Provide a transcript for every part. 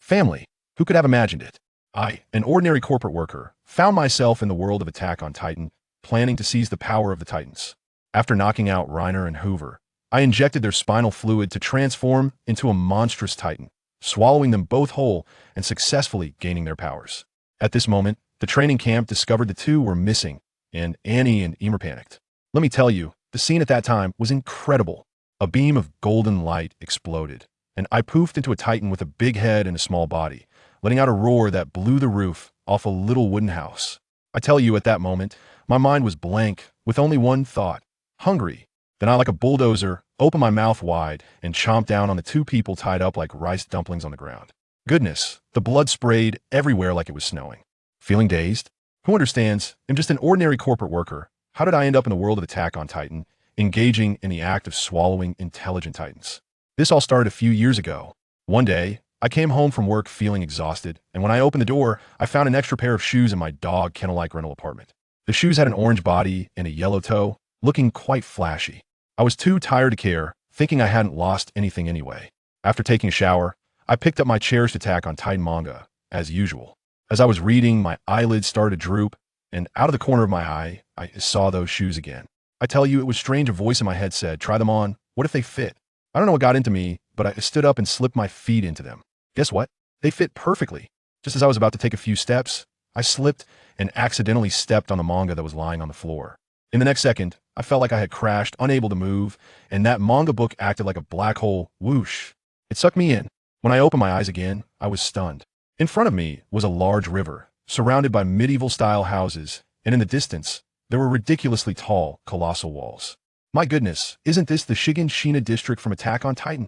Family, who could have imagined it? I, an ordinary corporate worker, found myself in the world of Attack on Titan, planning to seize the power of the Titans. After knocking out Reiner and Hoover, I injected their spinal fluid to transform into a monstrous Titan, swallowing them both whole and successfully gaining their powers. At this moment, the training camp discovered the two were missing, and Annie and Ymir panicked. Let me tell you, the scene at that time was incredible. A beam of golden light exploded, and I poofed into a Titan with a big head and a small body, letting out a roar that blew the roof off a little wooden house. I tell you, at that moment, my mind was blank with only one thought: hungry. Then I, like a bulldozer, opened my mouth wide and chomped down on the two people tied up like rice dumplings on the ground. Goodness, the blood sprayed everywhere like it was snowing. Feeling dazed? Who understands? I'm just an ordinary corporate worker. How did I end up in the world of Attack on Titan, engaging in the act of swallowing intelligent Titans? This all started a few years ago. One day, I came home from work feeling exhausted, and when I opened the door, I found an extra pair of shoes in my dog kennel-like rental apartment. The shoes had an orange body and a yellow toe, looking quite flashy. I was too tired to care, thinking I hadn't lost anything anyway. After taking a shower, I picked up my cherished Attack on Titan manga, as usual. As I was reading, my eyelids started to droop, and out of the corner of my eye, I saw those shoes again. I tell you, it was strange. A voice in my head said, "Try them on. What if they fit?" I don't know what got into me, but I stood up and slipped my feet into them. Guess what? They fit perfectly. Just as I was about to take a few steps, I slipped and accidentally stepped on the manga that was lying on the floor. In the next second, I felt like I had crashed, unable to move, and that manga book acted like a black hole. Whoosh. It sucked me in. When I opened my eyes again, I was stunned. In front of me was a large river, surrounded by medieval-style houses, and in the distance, there were ridiculously tall, colossal walls. My goodness, isn't this the Shiganshina district from Attack on Titan?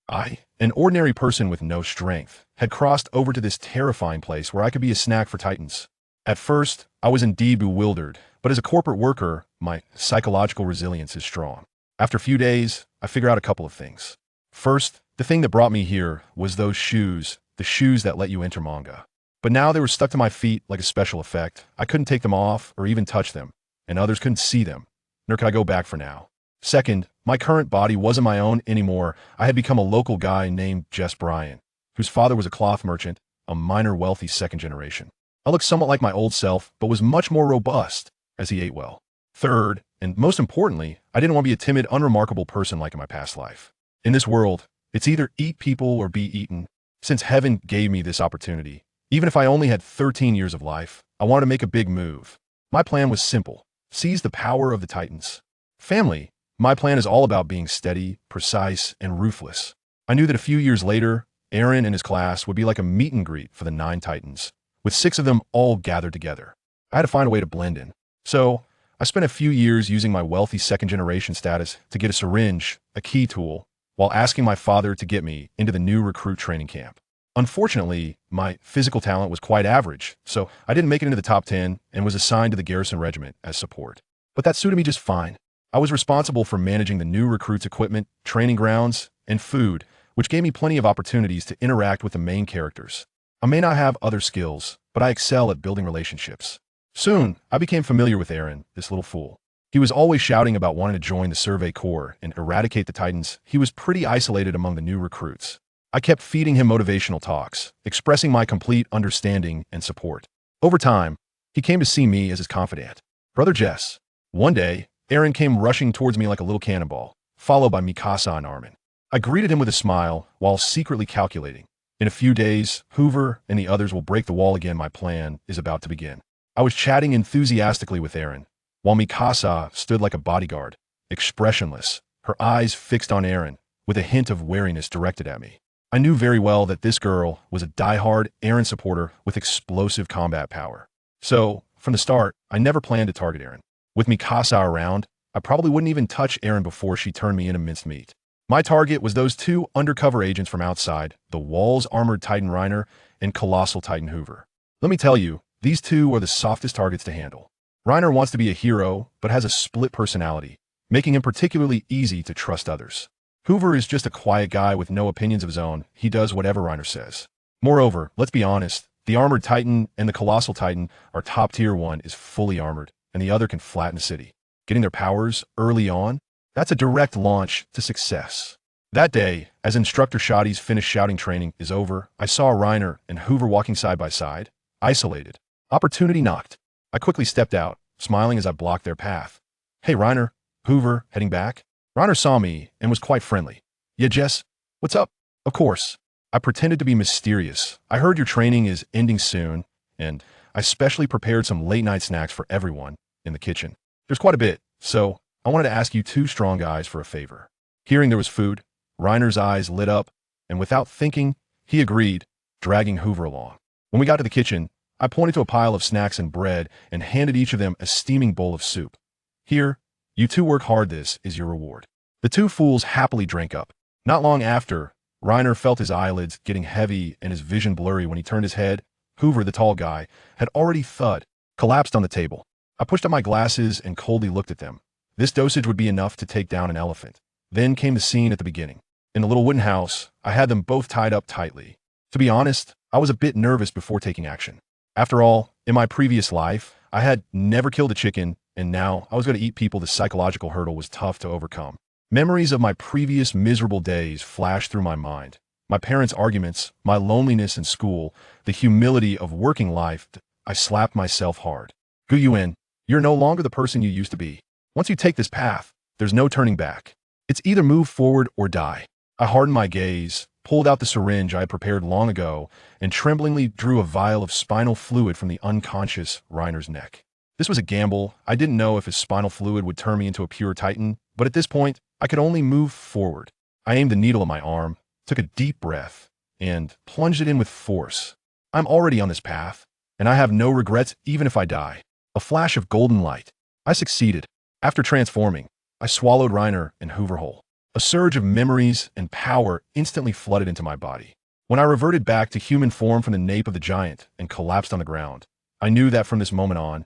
I, an ordinary person with no strength, had crossed over to this terrifying place where I could be a snack for Titans. At first, I was indeed bewildered, but as a corporate worker, my psychological resilience is strong. After a few days, I figured out a couple of things. First, the thing that brought me here was those shoes, the shoes that let you enter manga. But now they were stuck to my feet like a special effect. I couldn't take them off or even touch them, and others couldn't see them, nor could I go back for now. Second, my current body wasn't my own anymore. I had become a local guy named Jess Bryan, whose father was a cloth merchant, a minor wealthy second generation. I looked somewhat like my old self, but was much more robust, as he ate well. Third, and most importantly, I didn't want to be a timid, unremarkable person like in my past life. In this world, it's either eat people or be eaten. Since heaven gave me this opportunity, even if I only had 13 years of life, I wanted to make a big move. My plan was simple: seize the power of the Titans. Family, my plan is all about being steady, precise, and ruthless. I knew that a few years later, Eren and his class would be like a meet and greet for the 9 Titans, with 6 of them all gathered together. I had to find a way to blend in. So, I spent a few years using my wealthy second-generation status to get a syringe, a key tool, while asking my father to get me into the new recruit training camp. Unfortunately, my physical talent was quite average, so I didn't make it into the top 10 and was assigned to the garrison regiment as support. But that suited me just fine. I was responsible for managing the new recruits' equipment, training grounds, and food, which gave me plenty of opportunities to interact with the main characters. I may not have other skills, but I excel at building relationships. Soon, I became familiar with Eren, this little fool. He was always shouting about wanting to join the Survey Corps and eradicate the Titans. He was pretty isolated among the new recruits. I kept feeding him motivational talks, expressing my complete understanding and support. Over time, he came to see me as his confidant. Brother Jess. One day, Eren came rushing towards me like a little cannonball, followed by Mikasa and Armin. I greeted him with a smile, while secretly calculating. In a few days, Hoover and the others will break the wall again. My plan is about to begin. I was chatting enthusiastically with Eren, while Mikasa stood like a bodyguard, expressionless, her eyes fixed on Eren, with a hint of wariness directed at me. I knew very well that this girl was a die-hard Eren supporter with explosive combat power. So, from the start, I never planned to target Eren. With Mikasa around, I probably wouldn't even touch Eren before she turned me into minced meat. My target was those 2 undercover agents from outside, the Walls Armored Titan Reiner and Colossal Titan Hoover. Let me tell you, these 2 are the softest targets to handle. Reiner wants to be a hero, but has a split personality, making him particularly easy to trust others. Hoover is just a quiet guy with no opinions of his own. He does whatever Reiner says. Moreover, let's be honest, the Armored Titan and the Colossal Titan are top tier. One is fully armored, and the other can flatten a city. Getting their powers early on, that's a direct launch to success. That day, as Instructor Shoddy's finished shouting training is over, I saw Reiner and Hoover walking side by side, isolated. Opportunity knocked. I quickly stepped out, smiling as I blocked their path. Hey Reiner, Hoover, heading back? Reiner saw me and was quite friendly. Yeah, Jess, what's up? Of course. I pretended to be mysterious. I heard your training is ending soon, and I specially prepared some late-night snacks for everyone in the kitchen. There's quite a bit, so I wanted to ask you two strong guys for a favor. Hearing there was food, Reiner's eyes lit up, and without thinking, he agreed, dragging Hoover along. When we got to the kitchen, I pointed to a pile of snacks and bread and handed each of them a steaming bowl of soup. Here, you two work hard, this is your reward. The two fools happily drank up. Not long after, Reiner felt his eyelids getting heavy and his vision blurry when he turned his head. Hoover, the tall guy, had already collapsed on the table. I pushed up my glasses and coldly looked at them. This dosage would be enough to take down an elephant. Then came the scene at the beginning. In the little wooden house, I had them both tied up tightly. To be honest, I was a bit nervous before taking action. After all, in my previous life, I had never killed a chicken, and now I was going to eat people. The psychological hurdle was tough to overcome. Memories of my previous miserable days flashed through my mind. My parents' arguments, my loneliness in school, the humility of working life. I slapped myself hard. Yuan, you're no longer the person you used to be. Once you take this path, there's no turning back. It's either move forward or die. I hardened my gaze, pulled out the syringe I had prepared long ago, and tremblingly drew a vial of spinal fluid from the unconscious Reiner's neck. This was a gamble. I didn't know if his spinal fluid would turn me into a pure titan, but at this point, I could only move forward. I aimed the needle at my arm, took a deep breath, and plunged it in with force. I'm already on this path, and I have no regrets even if I die. A flash of golden light. I succeeded. After transforming, I swallowed Reiner and Hoover whole. A surge of memories and power instantly flooded into my body. When I reverted back to human form from the nape of the giant and collapsed on the ground, I knew that from this moment on,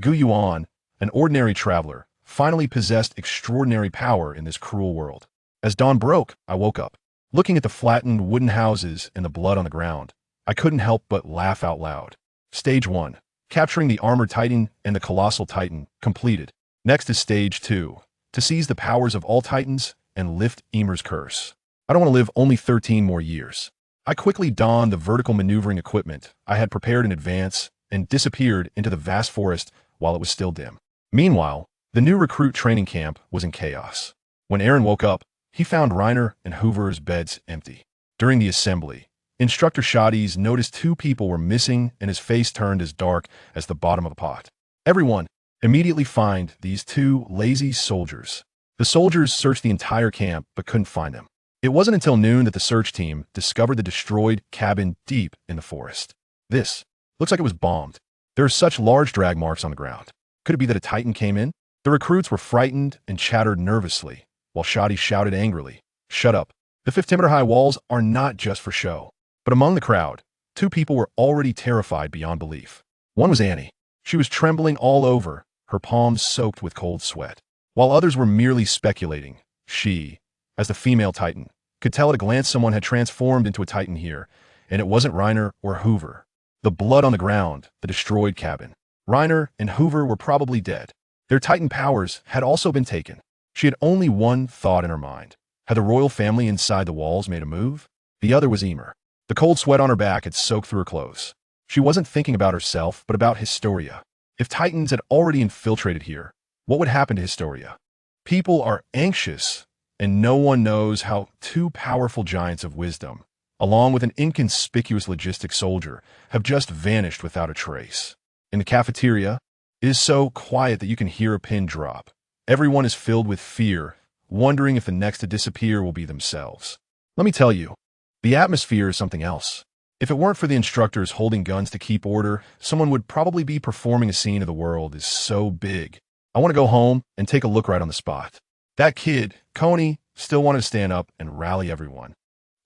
Yuan, an ordinary traveler, finally possessed extraordinary power in this cruel world. As dawn broke, I woke up. Looking at the flattened wooden houses and the blood on the ground, I couldn't help but laugh out loud. Stage 1. Capturing the armored titan and the colossal titan, completed. Next is Stage 2. To seize the powers of all titans and lift Ymir's curse. I don't want to live only 13 more years. I quickly donned the vertical maneuvering equipment I had prepared in advance and disappeared into the vast forest while it was still dim. Meanwhile, the new recruit training camp was in chaos. When Eren woke up, he found Reiner and Hoover's beds empty. During the assembly, Instructor Shoddy's noticed two people were missing and his face turned as dark as the bottom of a pot. Everyone, immediately find these two lazy soldiers. The soldiers searched the entire camp but couldn't find them. It wasn't until noon that the search team discovered the destroyed cabin deep in the forest. This looks like it was bombed. There are such large drag marks on the ground. Could it be that a titan came in? The recruits were frightened and chattered nervously, while Shoddy shouted angrily, "Shut up. The 50-meter-high walls are not just for show." But among the crowd, two people were already terrified beyond belief. One was Annie. She was trembling all over, her palms soaked with cold sweat. While others were merely speculating, she, as the female titan, could tell at a glance someone had transformed into a titan here, and it wasn't Reiner or Hoover. The blood on the ground, the destroyed cabin. Reiner and Hoover were probably dead. Their titan powers had also been taken. She had only one thought in her mind. Had the royal family inside the walls made a move? The other was Ymir. The cold sweat on her back had soaked through her clothes. She wasn't thinking about herself, but about Historia. If titans had already infiltrated here, what would happen to Historia? People are anxious, and no one knows how two powerful giants of wisdom, along with an inconspicuous logistic soldier, have just vanished without a trace. In the cafeteria, it is so quiet that you can hear a pin drop. Everyone is filled with fear, wondering if the next to disappear will be themselves. Let me tell you, the atmosphere is something else. If it weren't for the instructors holding guns to keep order, someone would probably be performing a scene of the world is so big. I want to go home and take a look right on the spot. That kid, Coney, still wanted to stand up and rally everyone,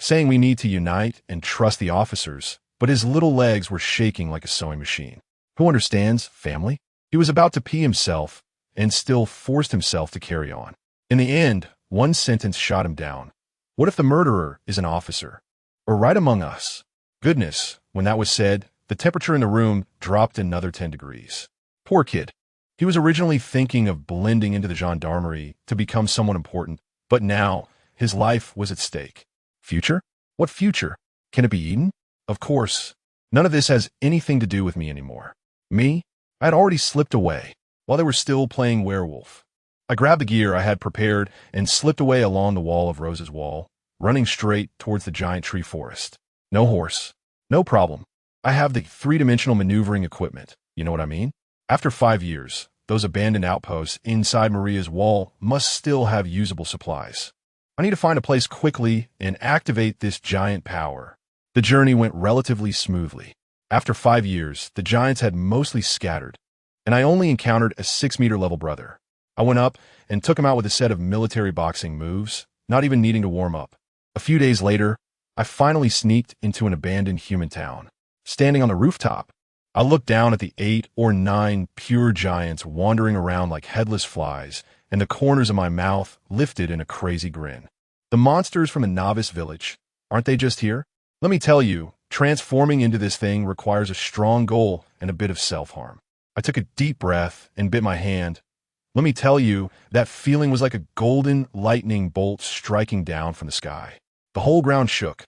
saying we need to unite and trust the officers, but his little legs were shaking like a sewing machine. Who understands, family? He was about to pee himself and still forced himself to carry on. In the end, one sentence shot him down. What if the murderer is an officer? Or right among us? Goodness, when that was said, the temperature in the room dropped another 10 degrees. Poor kid. He was originally thinking of blending into the gendarmerie to become someone important, but now His life was at stake. Future? What future? Can it be eaten? Of course. None of this has anything to do with me anymore. Me? I had already slipped away, while they were still playing werewolf. I grabbed the gear I had prepared and slipped away along the wall of Rose's wall, running straight towards the giant tree forest. No horse. No problem. I have the three-dimensional maneuvering equipment. You know what I mean? After 5 years, those abandoned outposts inside Maria's wall must still have usable supplies. I need to find a place quickly and activate this giant power. The journey went relatively smoothly. After 5 years, the giants had mostly scattered, and I only encountered a 6-meter level brother. I went up and took him out with a set of military boxing moves, not even needing to warm up. A few days later, I finally sneaked into an abandoned human town. Standing on the rooftop, I looked down at the 8 or 9 pure giants wandering around like headless flies, and the corners of my mouth lifted in a crazy grin. The monsters from a novice village, aren't they just here? Let me tell you, transforming into this thing requires a strong goal and a bit of self-harm. I took a deep breath and bit my hand. Let me tell you, that feeling was like a golden lightning bolt striking down from the sky. The whole ground shook,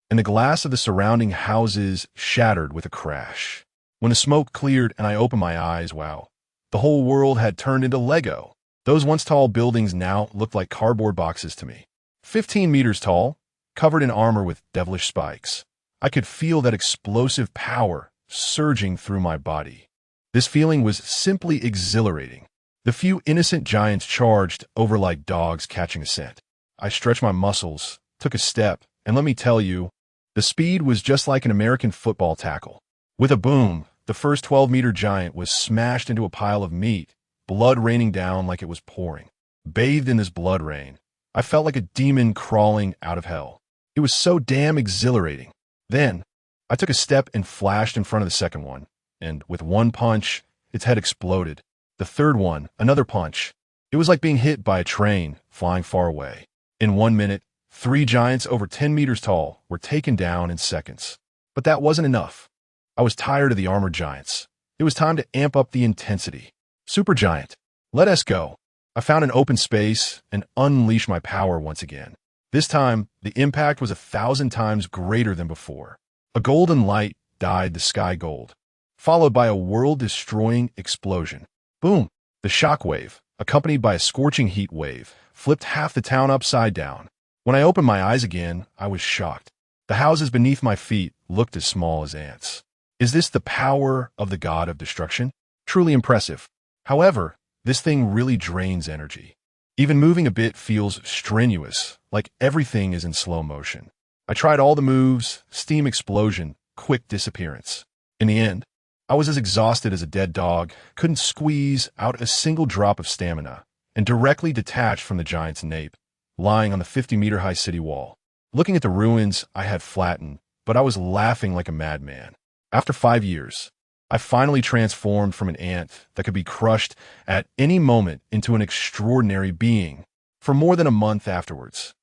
and the glass of the surrounding houses shattered with a crash. When the smoke cleared and I opened my eyes, wow, the whole world had turned into Lego. Those once tall buildings now looked like cardboard boxes to me. 15 meters tall, covered in armor with devilish spikes. I could feel that explosive power surging through my body. This feeling was simply exhilarating. The few innocent giants charged over like dogs catching a scent. I stretched my muscles, took a step, and let me tell you, the speed was just like an American football tackle. With a boom, the first 12-meter giant was smashed into a pile of meat, blood raining down like it was pouring. Bathed in this blood rain, I felt like a demon crawling out of hell. It was so damn exhilarating. Then, I took a step and flashed in front of the second one, and with one punch, its head exploded. The third one, another punch. It was like being hit by a train flying far away. In 1 minute, 3 giants over 10 meters tall were taken down in seconds. But that wasn't enough. I was tired of the armored giants. It was time to amp up the intensity. Supergiant, let us go. I found an open space and unleashed my power once again. This time, the impact was 1,000 times greater than before. A golden light dyed the sky gold, followed by a world-destroying explosion. Boom! The shockwave, accompanied by a scorching heat wave, flipped half the town upside down. When I opened my eyes again, I was shocked. The houses beneath my feet looked as small as ants. Is this the power of the god of destruction? Truly impressive. However, this thing really drains energy. Even moving a bit feels strenuous, like everything is in slow motion. I tried all the moves, steam explosion, quick disappearance. In the end, I was as exhausted as a dead dog, couldn't squeeze out a single drop of stamina, and directly detached from the giant's nape, lying on the 50-meter-high city wall. Looking at the ruins, I had flattened, but I was laughing like a madman. After 5 years, I finally transformed from an ant that could be crushed at any moment into an extraordinary being. For more than a month afterwards,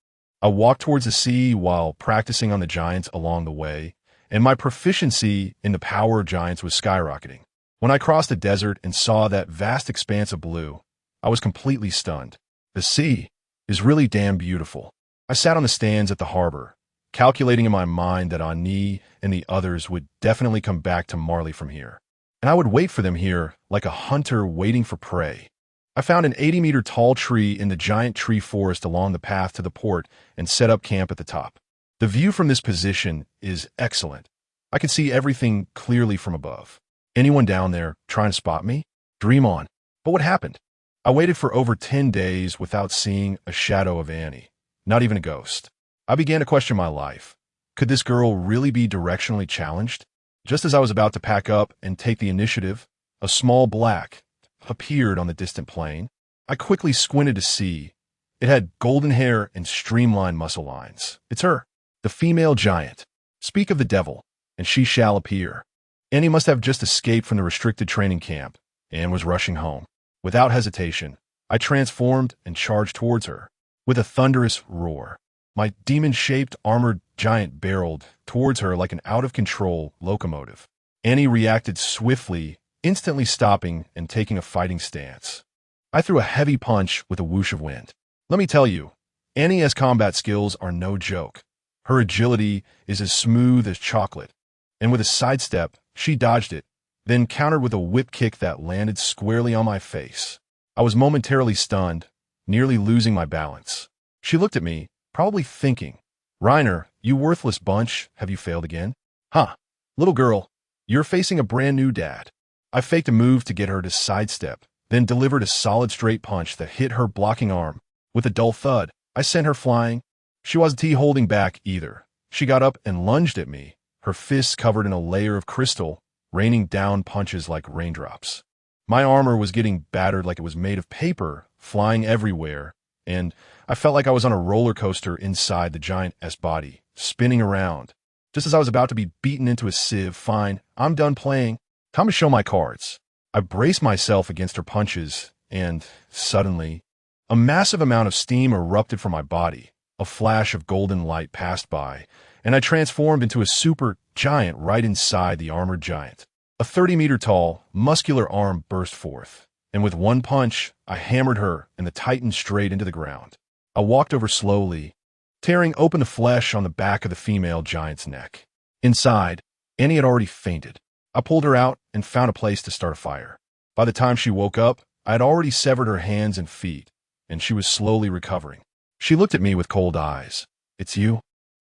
I walked towards the sea while practicing on the giants along the way, and my proficiency in the power of giants was skyrocketing. When I crossed the desert and saw that vast expanse of blue, I was completely stunned. The sea is really damn beautiful. I sat on the stands at the harbor, calculating in my mind that Annie and the others would definitely come back to Marley from here, and I would wait for them here like a hunter waiting for prey. I found an 80-meter tall tree in the giant tree forest along the path to the port and set up camp at the top. The view from this position is excellent. I can see everything clearly from above. Anyone down there trying to spot me? Dream on. But what happened? I waited for over 10 days without seeing a shadow of Annie, not even a ghost. I began to question my life. Could this girl really be directionally challenged? Just as I was about to pack up and take the initiative, a small black appeared on the distant plain. I quickly squinted to see. It had golden hair and streamlined muscle lines. It's her, the female giant. Speak of the devil, and she shall appear. Annie must have just escaped from the restricted training camp and was rushing home. Without hesitation, I transformed and charged towards her. With a thunderous roar, my demon-shaped armored giant barreled towards her like an out-of-control locomotive. Annie reacted swiftly, instantly stopping and taking a fighting stance. I threw a heavy punch with a whoosh of wind. Let me tell you, Annie's combat skills are no joke. Her agility is as smooth as chocolate, and with a sidestep, she dodged it, then countered with a whip kick that landed squarely on my face. I was momentarily stunned, nearly losing my balance. She looked at me, probably thinking, "Reiner, you worthless bunch, have you failed again? Huh, little girl, you're facing a brand new dad." I faked a move to get her to sidestep, then delivered a solid straight punch that hit her blocking arm. With a dull thud, I sent her flying. She wasn't holding back either. She got up and lunged at me, her fists covered in a layer of crystal, raining down punches like raindrops. My armor was getting battered like it was made of paper, flying everywhere, and I felt like I was on a roller coaster inside the giant's body, spinning around. Just as I was about to be beaten into a sieve, fine, I'm done playing. Time to show my cards. I braced myself against her punches, and suddenly, a massive amount of steam erupted from my body. A flash of golden light passed by, and I transformed into a super giant right inside the armored giant. A 30-meter-tall, muscular arm burst forth, and with one punch, I hammered her and the titan straight into the ground. I walked over slowly, tearing open the flesh on the back of the female giant's neck. Inside, Annie had already fainted. I pulled her out and found a place to start a fire. By the time she woke up, I had already severed her hands and feet, and she was slowly recovering. She looked at me with cold eyes. "It's you?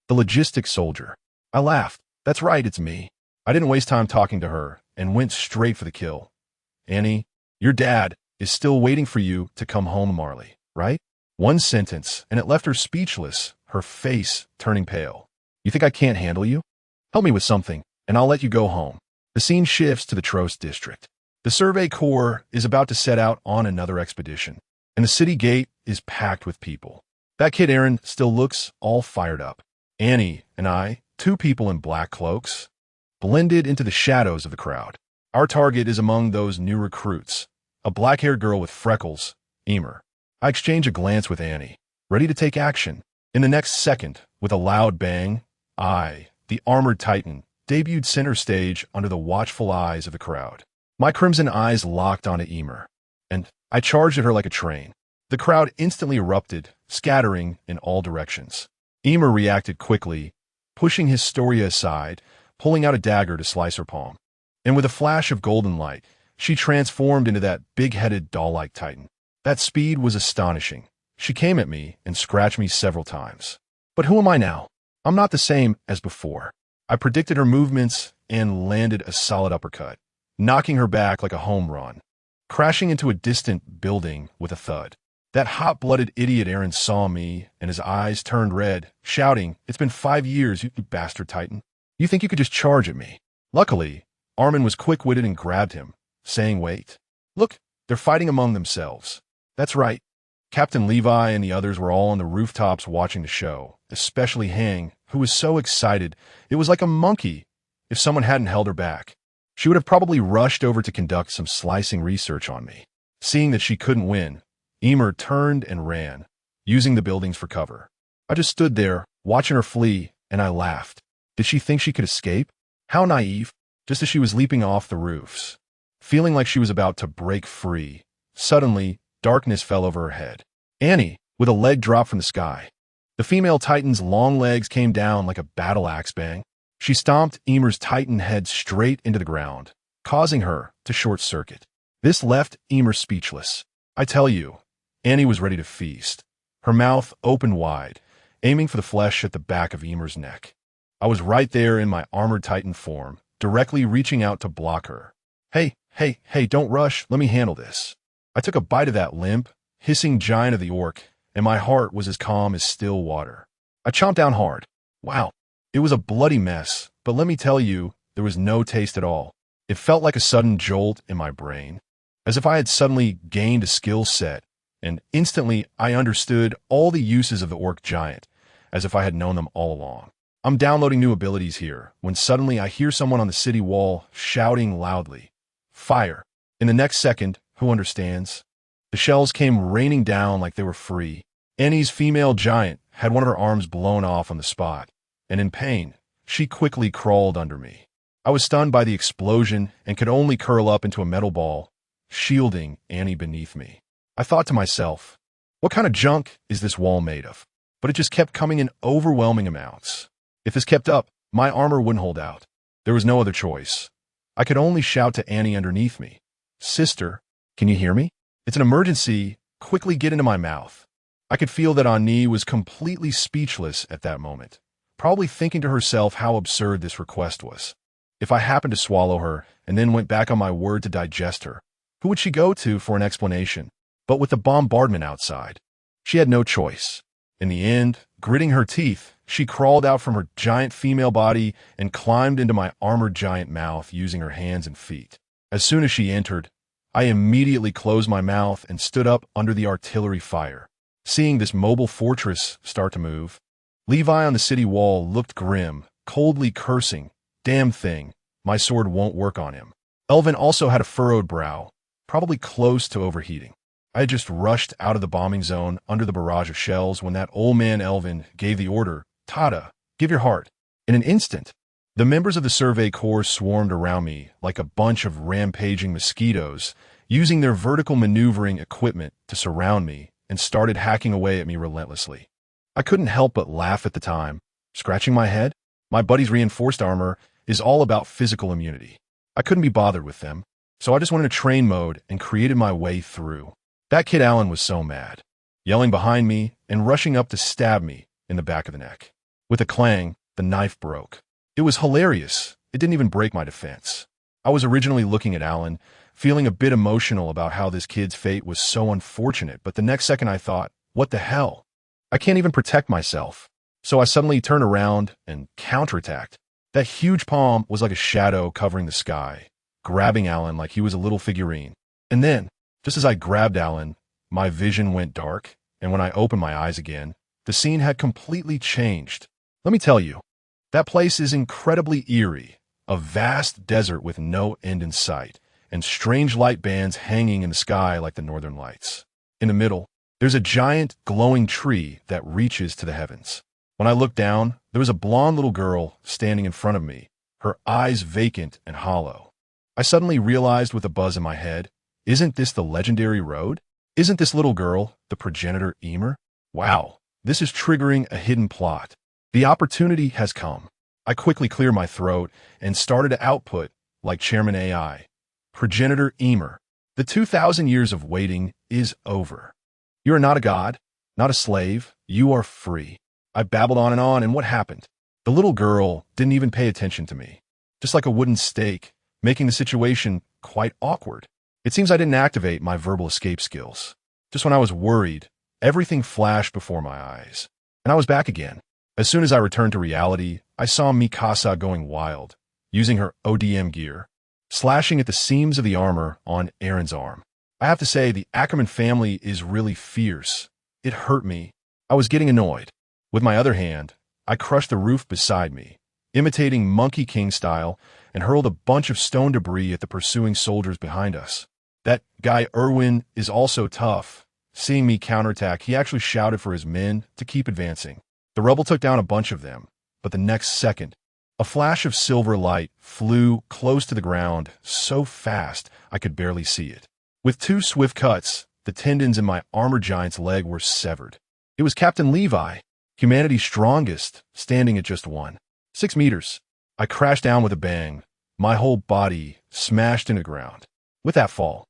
The logistics soldier." I laughed. "That's right, it's me." I didn't waste time talking to her and went straight for the kill. "Annie, your dad is still waiting for you to come home, Marley, right?" One sentence, and it left her speechless, her face turning pale. "You think I can't handle you? Help me with something, and I'll let you go home." The scene shifts to the Trost district. The Survey Corps is about to set out on another expedition, and the city gate is packed with people. That kid Eren still looks all fired up. Annie and I, two people in black cloaks, blended into the shadows of the crowd. Our target is among those new recruits, a black-haired girl with freckles, Ymir. I exchange a glance with Annie, ready to take action. In the next second, with a loud bang, I, the armored titan, debuted center stage under the watchful eyes of the crowd. My crimson eyes locked onto Ymir, and I charged at her like a train. The crowd instantly erupted, scattering in all directions. Ymir reacted quickly, pushing his Storia aside, pulling out a dagger to slice her palm. And with a flash of golden light, she transformed into that big-headed doll-like titan. That speed was astonishing. She came at me and scratched me several times. But who am I now? I'm not the same as before. I predicted her movements and landed a solid uppercut, knocking her back like a home run, crashing into a distant building with a thud. That hot-blooded idiot Eren saw me, and his eyes turned red, shouting, "It's been 5 years, you bastard titan. You think you could just charge at me?" Luckily, Armin was quick-witted and grabbed him, saying, "Wait. Look, they're fighting among themselves." That's right. Captain Levi and the others were all on the rooftops watching the show, especially Hang, who was so excited it was like a monkey. If someone hadn't held her back, she would have probably rushed over to conduct some slicing research on me. Seeing that she couldn't win, Ymir turned and ran, using the buildings for cover. I just stood there, watching her flee, and I laughed. Did she think she could escape? How naive, just as she was leaping off the roofs. Feeling like she was about to break free, suddenly, darkness fell over her head. Annie, with a leg dropped from the sky. The female titan's long legs came down like a battle axe bang. She stomped Ymir's titan head straight into the ground, causing her to short-circuit. This left Ymir speechless. I tell you, Annie was ready to feast, her mouth open wide, aiming for the flesh at the back of Ymir's neck. I was right there in my armored titan form, directly reaching out to block her. Hey, don't rush, let me handle this." I took a bite of that limp, hissing giant of the orc, and my heart was as calm as still water. I chomped down hard. Wow, it was a bloody mess, but let me tell you, there was no taste at all. It felt like a sudden jolt in my brain, as if I had suddenly gained a skill set, and instantly I understood all the uses of the orc giant, as if I had known them all along. I'm downloading new abilities here, when suddenly I hear someone on the city wall shouting loudly, "Fire!" In the next second, who understands? The shells came raining down like they were free. Annie's female giant had one of her arms blown off on the spot, and in pain, she quickly crawled under me. I was stunned by the explosion and could only curl up into a metal ball, shielding Annie beneath me. I thought to myself, what kind of junk is this wall made of? but it just kept coming in overwhelming amounts. If this kept up, my armor wouldn't hold out. There was no other choice. I could only shout to Annie underneath me, "Sister, can you hear me? It's an emergency. Quickly get into my mouth." I could feel that Annie was completely speechless at that moment, probably thinking to herself how absurd this request was. If I happened to swallow her and then went back on my word to digest her, who would she go to for an explanation? But with the bombardment outside, she had no choice. In the end, gritting her teeth, she crawled out from her giant female body and climbed into my armored giant mouth using her hands and feet. As soon as she entered, I immediately closed my mouth and stood up under the artillery fire. Seeing this mobile fortress start to move, Levi on the city wall looked grim, coldly cursing, "Damn thing, my sword won't work on him." Elvin also had a furrowed brow, probably close to overheating. I had just rushed out of the bombing zone under the barrage of shells when that old man Elvin gave the order, "Tada, give your heart." In an instant, the members of the Survey Corps swarmed around me like a bunch of rampaging mosquitoes, using their vertical maneuvering equipment to surround me and started hacking away at me relentlessly. I couldn't help but laugh at the time, scratching my head. My buddy's reinforced armor is all about physical immunity. I couldn't be bothered with them, so I just went into train mode and created my way through. That kid Alan was so mad, yelling behind me and rushing up to stab me in the back of the neck. With a clang, the knife broke. It was hilarious. It didn't even break my defense. I was originally looking at Alan, feeling a bit emotional about how this kid's fate was so unfortunate, but the next second I thought, what the hell? I can't even protect myself. So I suddenly turned around and counterattacked. That huge palm was like a shadow covering the sky, grabbing Alan like he was a little figurine. And then, just as I grabbed Alan, my vision went dark, and when I opened my eyes again, the scene had completely changed. Let me tell you, that place is incredibly eerie, a vast desert with no end in sight, and strange light bands hanging in the sky like the northern lights. In the middle, there's a giant, glowing tree that reaches to the heavens. When I looked down, there was a blonde little girl standing in front of me, her eyes vacant and hollow. I suddenly realized with a buzz in my head, isn't this the legendary road? Isn't this little girl the progenitor Ymir? Wow, this is triggering a hidden plot. The opportunity has come. I quickly cleared my throat and started to output, like Chairman AI. Progenitor Ymir, the 2,000 years of waiting is over. You are not a god, not a slave. You are free. I babbled on, and what happened? The little girl didn't even pay attention to me, just like a wooden stake, making the situation quite awkward. It seems I didn't activate my verbal escape skills. Just when I was worried, everything flashed before my eyes, and I was back again. As soon as I returned to reality, I saw Mikasa going wild, using her ODM gear, slashing at the seams of the armor on Eren's arm. I have to say, the Ackerman family is really fierce. It hurt me. I was getting annoyed. With my other hand, I crushed the roof beside me, imitating Monkey King style, and hurled a bunch of stone debris at the pursuing soldiers behind us. That guy Erwin is also tough. Seeing me counterattack, he actually shouted for his men to keep advancing. The rebel took down a bunch of them, but the next second, a flash of silver light flew close to the ground so fast I could barely see it. With two swift cuts, the tendons in my armor giant's leg were severed. It was Captain Levi, humanity's strongest, standing at just 6 meters. I crashed down with a bang, my whole body smashed into the ground. With that fall,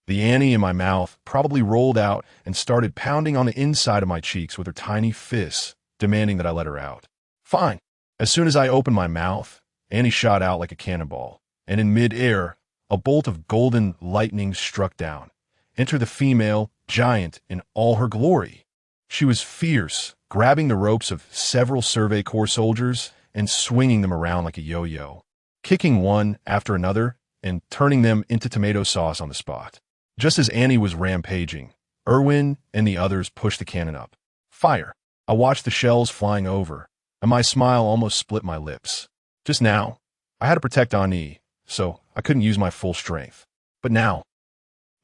the Annie in my mouth probably rolled out and started pounding on the inside of my cheeks with her tiny fists, demanding that I let her out. Fine. As soon as I opened my mouth, Annie shot out like a cannonball, and in mid-air, a bolt of golden lightning struck down. Enter the female giant in all her glory. She was fierce, grabbing the ropes of several Survey Corps soldiers and swinging them around like a yo-yo, kicking one after another and turning them into tomato sauce on the spot. Just as Annie was rampaging, Erwin and the others pushed the cannon up. Fire! I watched the shells flying over, and my smile almost split my lips. Just now, I had to protect Annie, so I couldn't use my full strength. But now,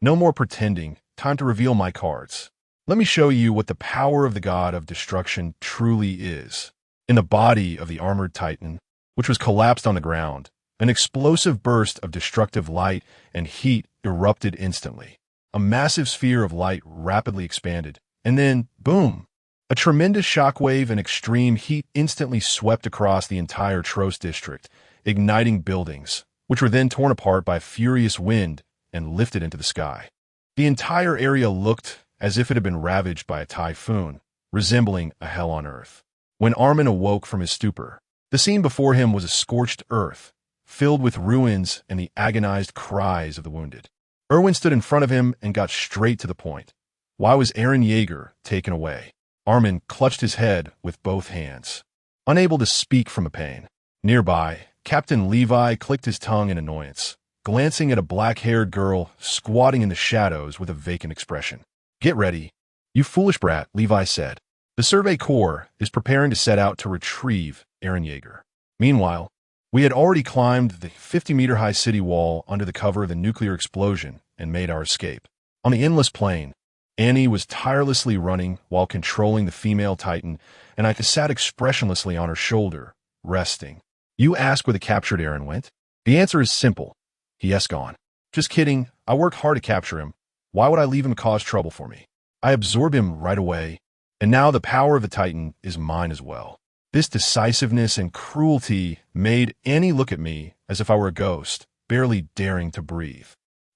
no more pretending, time to reveal my cards. Let me show you what the power of the god of destruction truly is. In the body of the armored titan, which was collapsed on the ground, an explosive burst of destructive light and heat erupted instantly. A massive sphere of light rapidly expanded, and then, boom! A tremendous shockwave and extreme heat instantly swept across the entire Tros district, igniting buildings, which were then torn apart by a furious wind and lifted into the sky. The entire area looked as if it had been ravaged by a typhoon, resembling a hell on earth. When Armin awoke from his stupor, the scene before him was a scorched earth, filled with ruins and the agonized cries of the wounded. Erwin stood in front of him and got straight to the point. Why was Eren Yeager taken away? Armin clutched his head with both hands, unable to speak from the pain. Nearby, Captain Levi clicked his tongue in annoyance, glancing at a black-haired girl squatting in the shadows with a vacant expression. "Get ready, you foolish brat," Levi said. "The Survey Corps is preparing to set out to retrieve Eren Yeager." Meanwhile, we had already climbed the 50-meter-high city wall under the cover of the nuclear explosion and made our escape. On the endless plain, Annie was tirelessly running while controlling the female Titan, and I sat expressionlessly on her shoulder, resting. You ask where the captured Eren went? The answer is simple. He has gone. Just kidding. I worked hard to capture him. Why would I leave him to cause trouble for me? I absorb him right away, and now the power of the Titan is mine as well. This decisiveness and cruelty made Annie look at me as if I were a ghost, barely daring to breathe.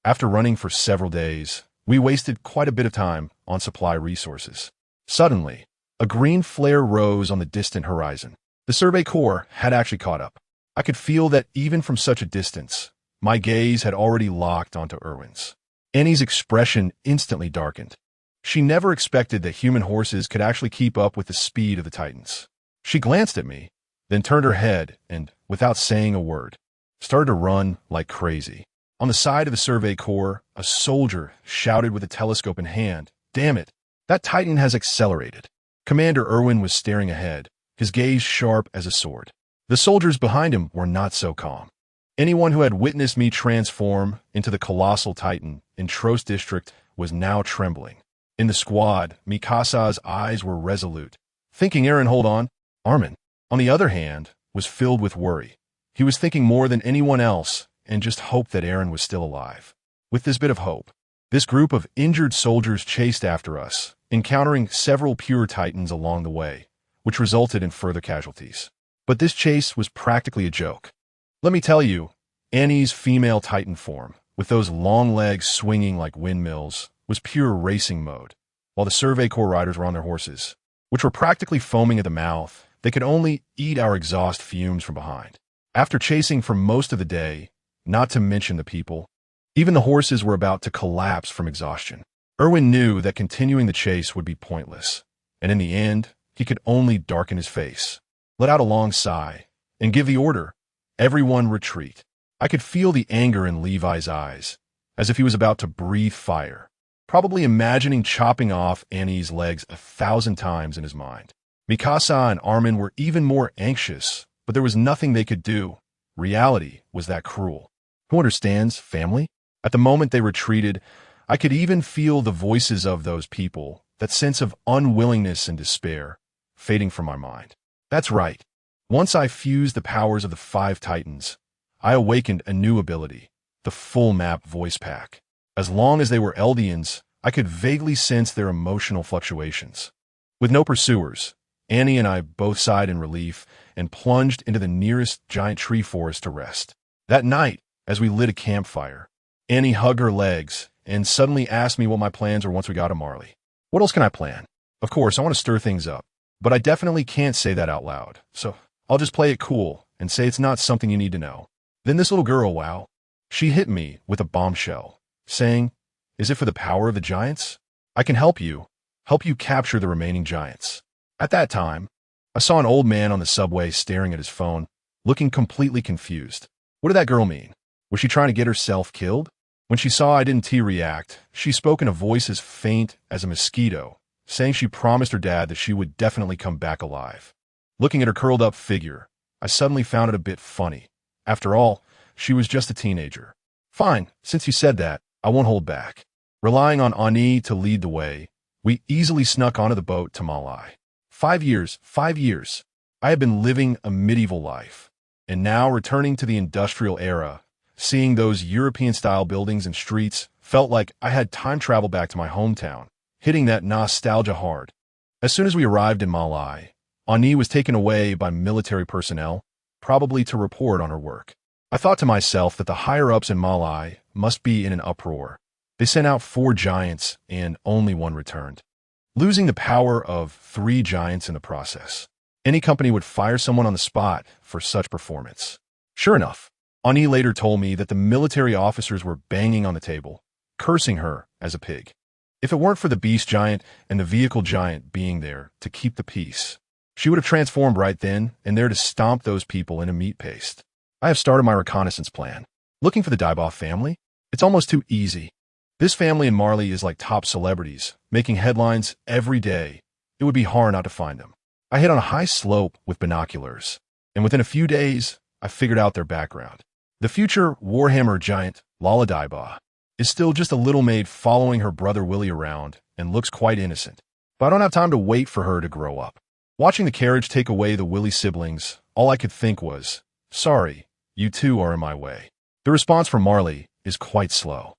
After running for several days, we wasted quite a bit of time on supply resources. Suddenly, a green flare rose on the distant horizon. The Survey Corps had actually caught up. I could feel that even from such a distance, my gaze had already locked onto Erwin's. Annie's expression instantly darkened. She never expected that human horses could actually keep up with the speed of the Titans. She glanced at me, then turned her head and, without saying a word, started to run like crazy. On the side of the Survey Corps, a soldier shouted with a telescope in hand, "Damn it, that Titan has accelerated." Commander Erwin was staring ahead, his gaze sharp as a sword. The soldiers behind him were not so calm. Anyone who had witnessed me transform into the colossal Titan in Tros District was now trembling. In the squad, Mikasa's eyes were resolute, thinking Eren, hold on. Armin, on the other hand, was filled with worry. He was thinking more than anyone else and just hoped that Eren was still alive. With this bit of hope, this group of injured soldiers chased after us, encountering several pure Titans along the way, which resulted in further casualties. But this chase was practically a joke. Let me tell you, Annie's female Titan form, with those long legs swinging like windmills, was pure racing mode, while the Survey Corps riders were on their horses, which were practically foaming at the mouth. They could only eat our exhaust fumes from behind. After chasing for most of the day, not to mention the people, even the horses were about to collapse from exhaustion. Erwin knew that continuing the chase would be pointless, and in the end, he could only darken his face, let out a long sigh, and give the order, "Everyone retreat." I could feel the anger in Levi's eyes, as if he was about to breathe fire, probably imagining chopping off Annie's legs 1,000 times in his mind. Mikasa and Armin were even more anxious, but there was nothing they could do. Reality was that cruel. Who understands family? At the moment they retreated, I could even feel the voices of those people, that sense of unwillingness and despair, fading from my mind. That's right. Once I fused the powers of the 5 Titans, I awakened a new ability, the full map voice pack. As long as they were Eldians, I could vaguely sense their emotional fluctuations. With no pursuers, Annie and I both sighed in relief and plunged into the nearest giant tree forest to rest. That night, as we lit a campfire, Annie hugged her legs and suddenly asked me what my plans were once we got to Marley. What else can I plan? Of course, I want to stir things up, but I definitely can't say that out loud, so I'll just play it cool and say it's not something you need to know. Then this little girl, wow, she hit me with a bombshell, saying, "Is it for the power of the giants? I can help you capture the remaining giants." At that time, I saw an old man on the subway staring at his phone, looking completely confused. What did that girl mean? Was she trying to get herself killed? When she saw I didn't react, she spoke in a voice as faint as a mosquito, saying she promised her dad that she would definitely come back alive. Looking at her curled-up figure, I suddenly found it a bit funny. After all, she was just a teenager. Fine, since you said that, I won't hold back. Relying on Annie to lead the way, we easily snuck onto the boat to Marley. 5 years. I had been living a medieval life, and now returning to the industrial era, seeing those European-style buildings and streets felt like I had time travel back to my hometown, hitting that nostalgia hard. As soon as we arrived in Marley, Annie was taken away by military personnel, probably to report on her work. I thought to myself that the higher-ups in Marley must be in an uproar. They sent out 4 giants, and only one returned, losing the power of 3 giants in the process. Any company would fire someone on the spot for such performance. Sure enough, Annie later told me that the military officers were banging on the table, cursing her as a pig. If it weren't for the beast giant and the vehicle giant being there to keep the peace, she would have transformed right then and there to stomp those people into meat paste. I have started my reconnaissance plan. Looking for the Daiba family? It's almost too easy. This family in Marley is like top celebrities, making headlines every day. It would be hard not to find them. I hit on a high slope with binoculars, and within a few days, I figured out their background. The future Warhammer giant, Logia-type, is still just a little maid following her brother Willie around and looks quite innocent. But I don't have time to wait for her to grow up. Watching the carriage take away the Willie siblings, all I could think was, sorry, you two are in my way. The response from Marley is quite slow.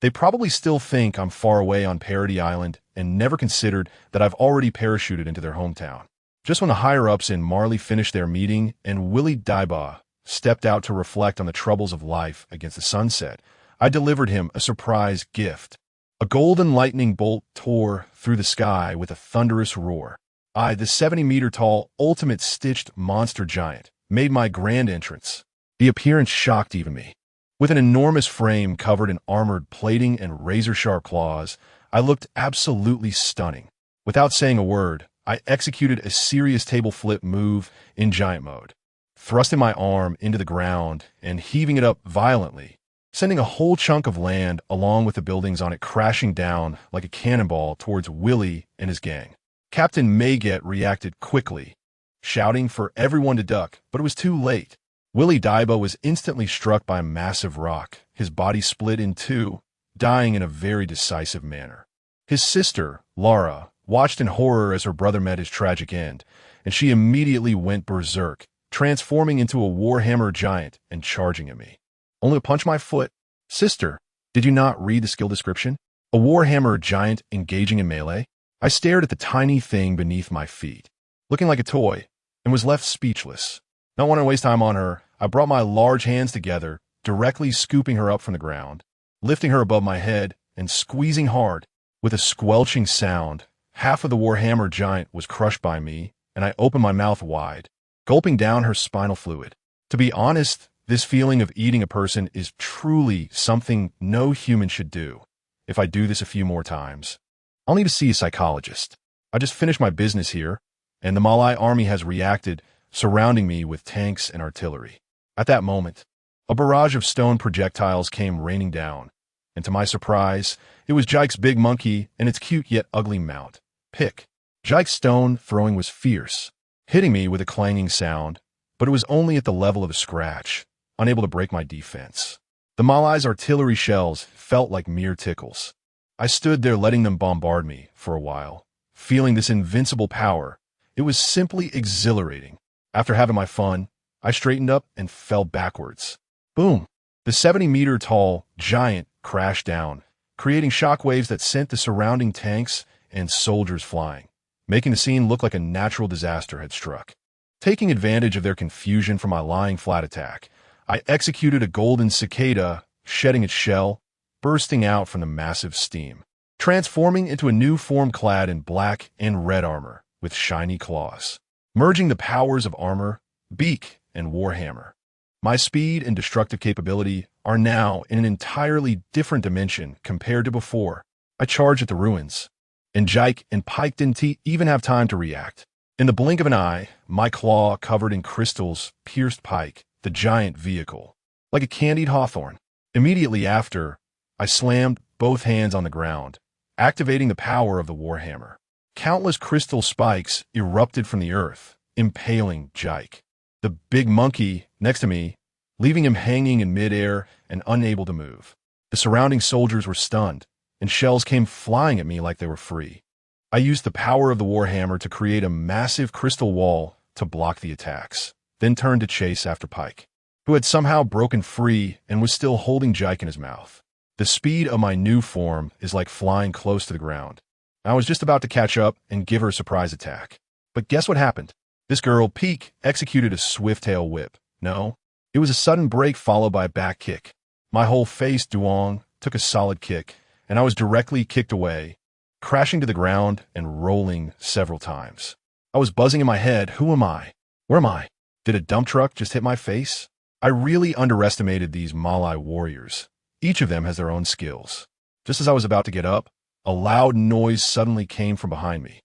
They probably still think I'm far away on Parody Island and never considered that I've already parachuted into their hometown. Just when the higher-ups in Marley finished their meeting and Willie Daiba stepped out to reflect on the troubles of life against the sunset, I delivered him a surprise gift. A golden lightning bolt tore through the sky with a thunderous roar. I, the 70-meter-tall, ultimate stitched monster giant, made my grand entrance. The appearance shocked even me. With an enormous frame covered in armored plating and razor-sharp claws, I looked absolutely stunning. Without saying a word, I executed a serious table flip move in giant mode, thrusting my arm into the ground and heaving it up violently, sending a whole chunk of land along with the buildings on it crashing down like a cannonball towards Willie and his gang. Captain Mayget reacted quickly, shouting for everyone to duck, but it was too late. Willie Daiba was instantly struck by a massive rock, his body split in 2, dying in a very decisive manner. His sister, Lara, watched in horror as her brother met his tragic end, and she immediately went berserk, transforming into a Warhammer giant and charging at me. Only to punch my foot. Sister, did you not read the skill description? A Warhammer giant engaging in melee? I stared at the tiny thing beneath my feet, looking like a toy, and was left speechless. Not wanting to waste time on her, I brought my large hands together, directly scooping her up from the ground, lifting her above my head, and squeezing hard. With a squelching sound, half of the Warhammer giant was crushed by me, and I opened my mouth wide, gulping down her spinal fluid. To be honest, this feeling of eating a person is truly something no human should do. If I do this a few more times, I'll need to see a psychologist. I just finished my business here, and the Malay army has reacted, surrounding me with tanks and artillery. At that moment, a barrage of stone projectiles came raining down, and to my surprise, it was Jike's big monkey and its cute yet ugly mount, Pick. Jike's stone throwing was fierce, hitting me with a clanging sound, but it was only at the level of a scratch, unable to break my defense. The Malay's artillery shells felt like mere tickles. I stood there letting them bombard me for a while, feeling this invincible power. It was simply exhilarating. After having my fun, I straightened up and fell backwards. Boom! The 70-meter-tall giant crashed down, creating shockwaves that sent the surrounding tanks and soldiers flying, making the scene look like a natural disaster had struck. Taking advantage of their confusion from my lying flat attack, I executed a golden cicada, shedding its shell, bursting out from the massive steam, transforming into a new form clad in black and red armor with shiny claws, merging the powers of armor, beak, and warhammer. My speed and destructive capability are now in an entirely different dimension compared to before. I charged at the ruins, and Jike and Pike didn't even have time to react. In the blink of an eye, my claw covered in crystals pierced Pike, the giant vehicle, like a candied hawthorn. Immediately after, I slammed both hands on the ground, activating the power of the warhammer. Countless crystal spikes erupted from the earth, impaling Jike, the big monkey, next to me, leaving him hanging in midair and unable to move. The surrounding soldiers were stunned, and shells came flying at me like they were free. I used the power of the warhammer to create a massive crystal wall to block the attacks, then turned to chase after Pike, who had somehow broken free and was still holding Jike in his mouth. The speed of my new form is like flying close to the ground. I was just about to catch up and give her a surprise attack. But guess what happened? This girl, Peak, executed a swift tail whip. No, it was a sudden break followed by a back kick. My whole face, Duong, took a solid kick, and I was directly kicked away, crashing to the ground and rolling several times. I was buzzing in my head. Who am I? Where am I? Did a dump truck just hit my face? I really underestimated these Malai warriors. Each of them has their own skills. Just as I was about to get up, a loud noise suddenly came from behind me,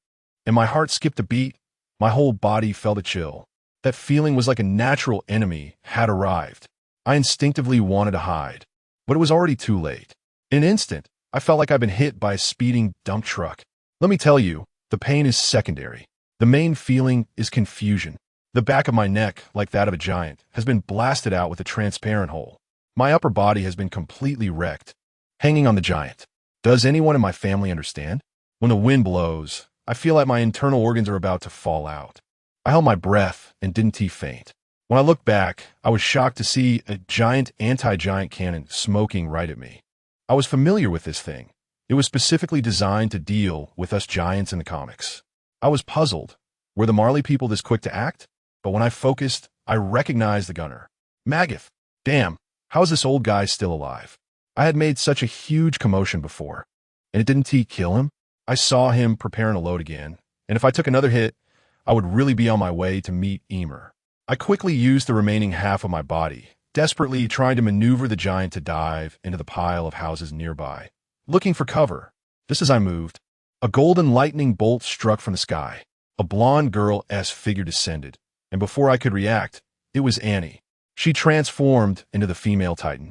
and my heart skipped a beat. My whole body felt a chill. That feeling was like a natural enemy had arrived. I instinctively wanted to hide, but it was already too late. In an instant, I felt like I'd been hit by a speeding dump truck. Let me tell you, the pain is secondary. The main feeling is confusion. The back of my neck, like that of a giant, has been blasted out with a transparent hole. My upper body has been completely wrecked, hanging on the giant. Does anyone in my family understand? When the wind blows, I feel like my internal organs are about to fall out. I held my breath and didn't faint. When I looked back, I was shocked to see a giant anti-giant cannon smoking right at me. I was familiar with this thing. It was specifically designed to deal with us giants in the comics. I was puzzled. Were the Marley people this quick to act? But when I focused, I recognized the gunner. Magath. Damn, how is this old guy still alive? I had made such a huge commotion before, and it didn't kill him. I saw him preparing to load again, and if I took another hit, I would really be on my way to meet Ymir. I quickly used the remaining half of my body, desperately trying to maneuver the giant to dive into the pile of houses nearby, looking for cover. Just as I moved, a golden lightning bolt struck from the sky. A blonde girl-esque figure descended, and before I could react, it was Annie. She transformed into the female titan,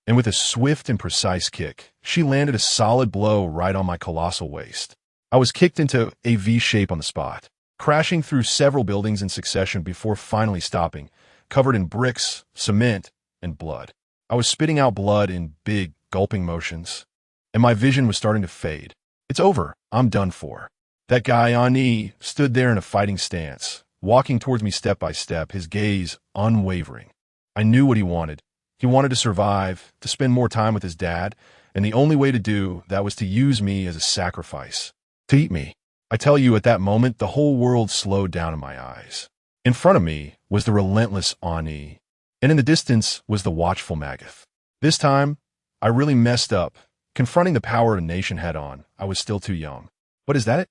and with a swift and precise kick, she landed a solid blow right on my colossal waist. I was kicked into a V shape on the spot, crashing through several buildings in succession before finally stopping, covered in bricks, cement, and blood. I was spitting out blood in big, gulping motions, and my vision was starting to fade. It's over. I'm done for. That guy, Ani, stood there in a fighting stance, walking towards me step by step, his gaze unwavering. I knew what he wanted. He wanted to survive, to spend more time with his dad, and the only way to do that was to use me as a sacrifice, to eat me. I tell you, at that moment, the whole world slowed down in my eyes. In front of me was the relentless Ani, and in the distance was the watchful Magath. This time, I really messed up. Confronting the power of a nation head-on, I was still too young. But is that it?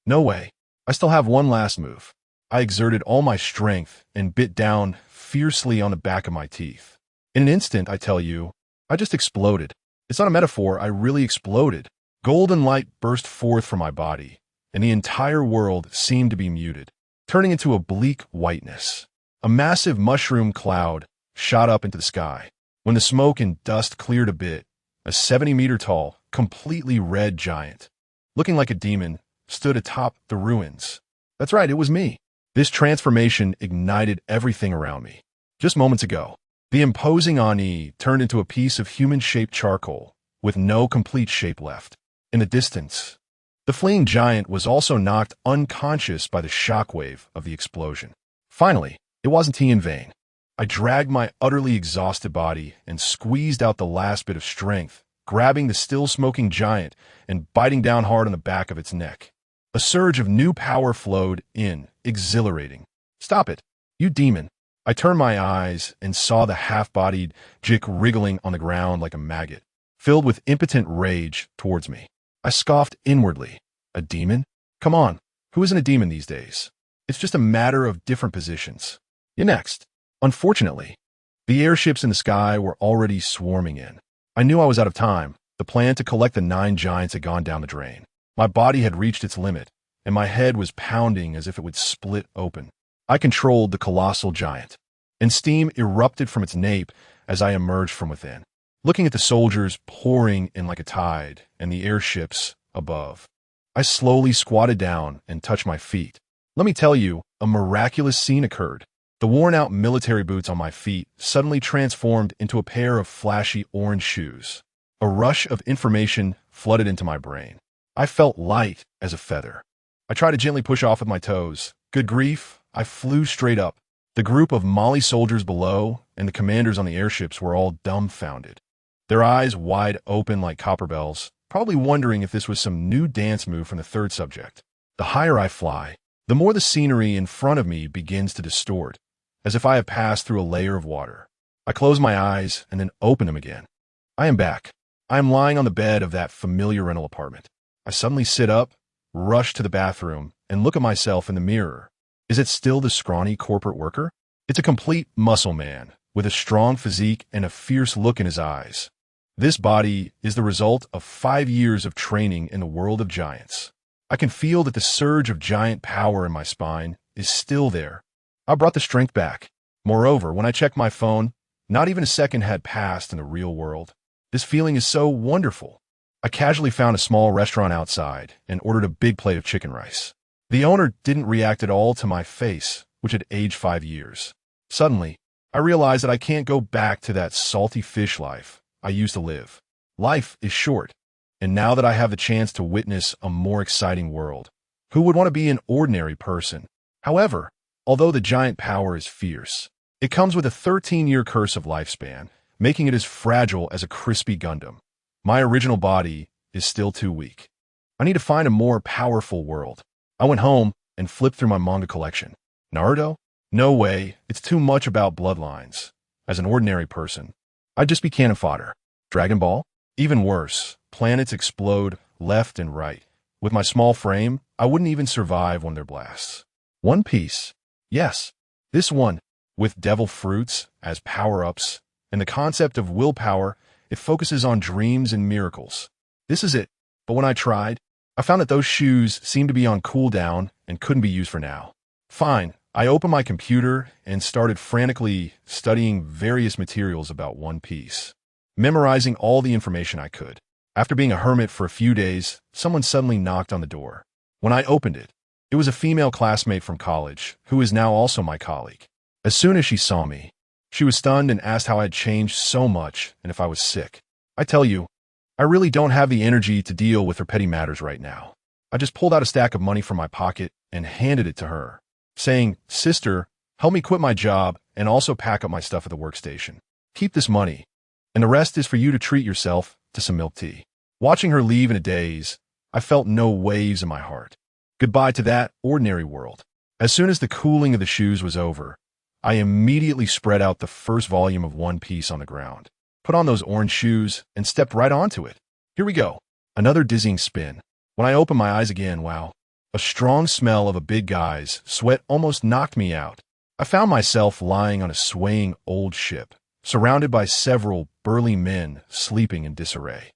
No way. I still have one last move. I exerted all my strength and bit down fiercely on the back of my teeth. In an instant, I tell you, I just exploded. It's not a metaphor, I really exploded. Golden light burst forth from my body, and the entire world seemed to be muted, turning into a bleak whiteness. A massive mushroom cloud shot up into the sky. When the smoke and dust cleared a bit, a 70-meter-tall, completely red giant, looking like a demon, stood atop the ruins. That's right, it was me. This transformation ignited everything around me. Just moments ago, the imposing Ani turned into a piece of human-shaped charcoal, with no complete shape left. In the distance, the fleeing giant was also knocked unconscious by the shockwave of the explosion. Finally, it wasn't in vain. I dragged my utterly exhausted body and squeezed out the last bit of strength, grabbing the still-smoking giant and biting down hard on the back of its neck. A surge of new power flowed in, exhilarating. Stop it, you demon. I turned my eyes and saw the half-bodied Jik wriggling on the ground like a maggot, filled with impotent rage towards me. I scoffed inwardly. A demon? Come on, who isn't a demon these days? It's just a matter of different positions. You're next. Unfortunately, the airships in the sky were already swarming in. I knew I was out of time. The plan to collect the 9 giants had gone down the drain. My body had reached its limit, and my head was pounding as if it would split open. I controlled the colossal giant, and steam erupted from its nape as I emerged from within, looking at the soldiers pouring in like a tide and the airships above. I slowly squatted down and touched my feet. Let me tell you, a miraculous scene occurred. The worn-out military boots on my feet suddenly transformed into a pair of flashy orange shoes. A rush of information flooded into my brain. I felt light as a feather. I tried to gently push off with my toes. Good grief, I flew straight up. The group of Mali soldiers below and the commanders on the airships were all dumbfounded, their eyes wide open like copper bells, probably wondering if this was some new dance move from the third subject. The higher I fly, the more the scenery in front of me begins to distort, as if I have passed through a layer of water. I close my eyes and then open them again. I am back. I am lying on the bed of that familiar rental apartment. I suddenly sit up, rush to the bathroom, and look at myself in the mirror. Is it still the scrawny corporate worker? It's a complete muscle man, with a strong physique and a fierce look in his eyes. This body is the result of 5 years of training in the world of giants. I can feel that the surge of giant power in my spine is still there. I brought the strength back. Moreover, when I checked my phone, not even a second had passed in the real world. This feeling is so wonderful. I casually found a small restaurant outside and ordered a big plate of chicken rice. The owner didn't react at all to my face, which had aged 5 years. Suddenly, I realized that I can't go back to that salty fish life I used to live. Life is short, and now that I have the chance to witness a more exciting world, who would want to be an ordinary person? However, although the giant power is fierce, it comes with a 13-year curse of lifespan, making it as fragile as a crispy Gundam. My original body is still too weak. I need to find a more powerful world. I went home and flipped through my manga collection. Naruto? No way, it's too much about bloodlines. As an ordinary person, I'd just be cannon fodder. Dragon Ball? Even worse, planets explode left and right. With my small frame, I wouldn't even survive one of their blasts. One Piece. Yes, this one, with devil fruits as power-ups, and the concept of willpower, it focuses on dreams and miracles. This is it. But when I tried, I found that those shoes seemed to be on cooldown and couldn't be used for now. Fine, I opened my computer and started frantically studying various materials about One Piece, memorizing all the information I could. After being a hermit for a few days, someone suddenly knocked on the door. When I opened it, it was a female classmate from college, who is now also my colleague. As soon as she saw me, she was stunned and asked how I had changed so much and if I was sick. I tell you, I really don't have the energy to deal with her petty matters right now. I just pulled out a stack of money from my pocket and handed it to her, saying, "Sister, help me quit my job and also pack up my stuff at the workstation. Keep this money, and the rest is for you to treat yourself to some milk tea." Watching her leave in a daze, I felt no waves in my heart. Goodbye to that ordinary world. As soon as the cooling of the shoes was over, I immediately spread out the first volume of One Piece on the ground, put on those orange shoes, and stepped right onto it. Here we go. Another dizzying spin. When I opened my eyes again, wow, a strong smell of a big guy's sweat almost knocked me out. I found myself lying on a swaying old ship, surrounded by several burly men sleeping in disarray.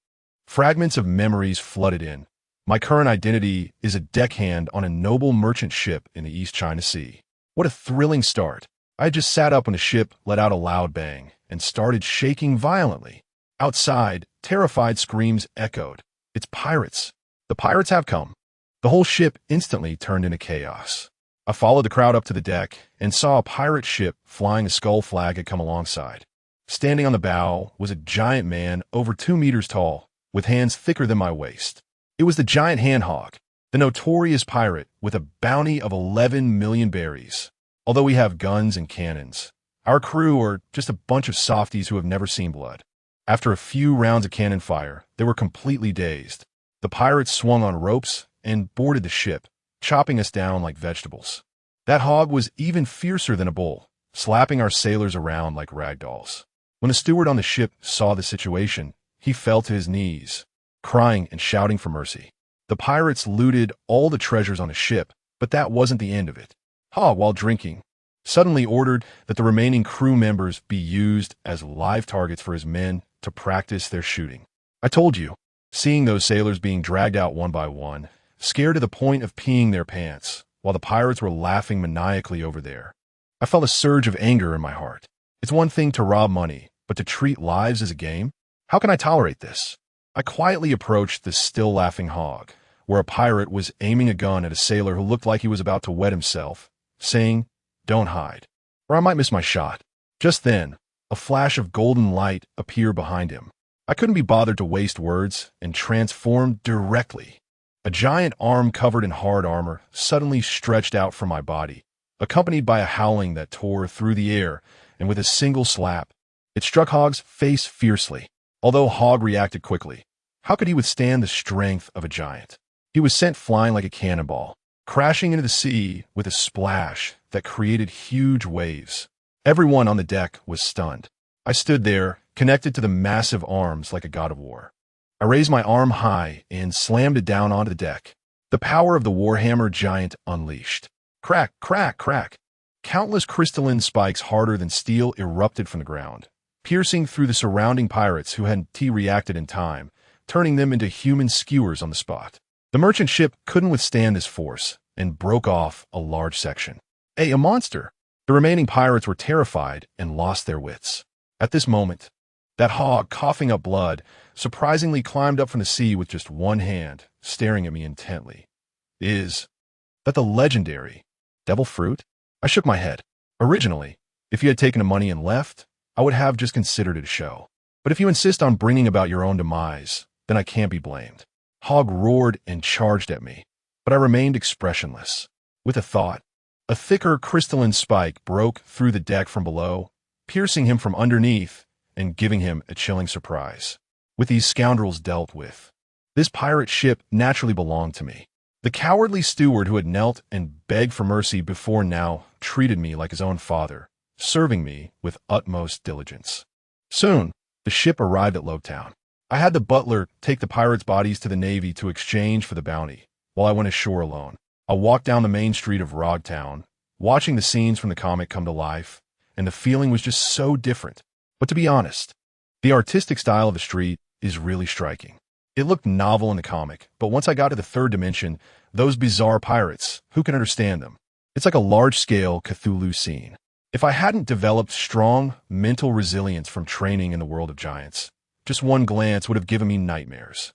Fragments of memories flooded in. My current identity is a deckhand on a noble merchant ship in the East China Sea. What a thrilling start. I had just sat up when the ship let out a loud bang and started shaking violently. Outside, terrified screams echoed. It's pirates. The pirates have come. The whole ship instantly turned into chaos. I followed the crowd up to the deck and saw a pirate ship flying a skull flag had come alongside. Standing on the bow was a giant man over 2 meters tall, with hands thicker than my waist. It was the giant Handhog, the notorious pirate with a bounty of 11 million berries. Although we have guns and cannons, our crew are just a bunch of softies who have never seen blood. After a few rounds of cannon fire, they were completely dazed. The pirates swung on ropes and boarded the ship, chopping us down like vegetables. That hog was even fiercer than a bull, slapping our sailors around like rag dolls. When the steward on the ship saw the situation, he fell to his knees, crying and shouting for mercy. The pirates looted all the treasures on the ship, but that wasn't the end of it. Ha, while drinking, suddenly ordered that the remaining crew members be used as live targets for his men to practice their shooting. I told you, seeing those sailors being dragged out one by one, scared to the point of peeing their pants, while the pirates were laughing maniacally over there. I felt a surge of anger in my heart. It's one thing to rob money, but to treat lives as a game? How can I tolerate this? I quietly approached the still laughing hog, where a pirate was aiming a gun at a sailor who looked like he was about to wet himself, saying, "Don't hide, or I might miss my shot." Just then, a flash of golden light appeared behind him. I couldn't be bothered to waste words and transformed directly. A giant arm covered in hard armor suddenly stretched out from my body, accompanied by a howling that tore through the air, and with a single slap, it struck Hog's face fiercely. Although Hog reacted quickly, How could he withstand the strength of a giant? He was sent flying like a cannonball, crashing into the sea with a splash that created huge waves. Everyone on the deck was stunned. I stood there, connected to the massive arms like a god of war. I raised my arm high and slammed it down onto the deck. The power of the Warhammer giant unleashed. Crack, crack, crack. Countless crystalline spikes harder than steel erupted from the ground, piercing through the surrounding pirates who hadn't reacted in time, turning them into human skewers on the spot. The merchant ship couldn't withstand this force and broke off a large section. A monster! The remaining pirates were terrified and lost their wits. At this moment, that hog, coughing up blood, surprisingly climbed up from the sea with just one hand, staring at me intently. Is that the legendary devil fruit? I shook my head. Originally, if you had taken the money and left, I would have just considered it a show. But if you insist on bringing about your own demise, then I can't be blamed. Hog roared and charged at me, but I remained expressionless. With a thought, a thicker crystalline spike broke through the deck from below, piercing him from underneath and giving him a chilling surprise. With these scoundrels dealt with, this pirate ship naturally belonged to me. The cowardly steward who had knelt and begged for mercy before now treated me like his own father, serving me with utmost diligence. Soon, the ship arrived at Lobetown. I had the butler take the pirates' bodies to the Navy to exchange for the bounty, while I went ashore alone. I walked down the main street of Rogtown, watching the scenes from the comic come to life, and the feeling was just so different. But to be honest, the artistic style of the street is really striking. It looked novel in the comic, but once I got to the third dimension, those bizarre pirates, who can understand them? It's like a large-scale Cthulhu scene. If I hadn't developed strong mental resilience from training in the world of giants, just one glance would have given me nightmares.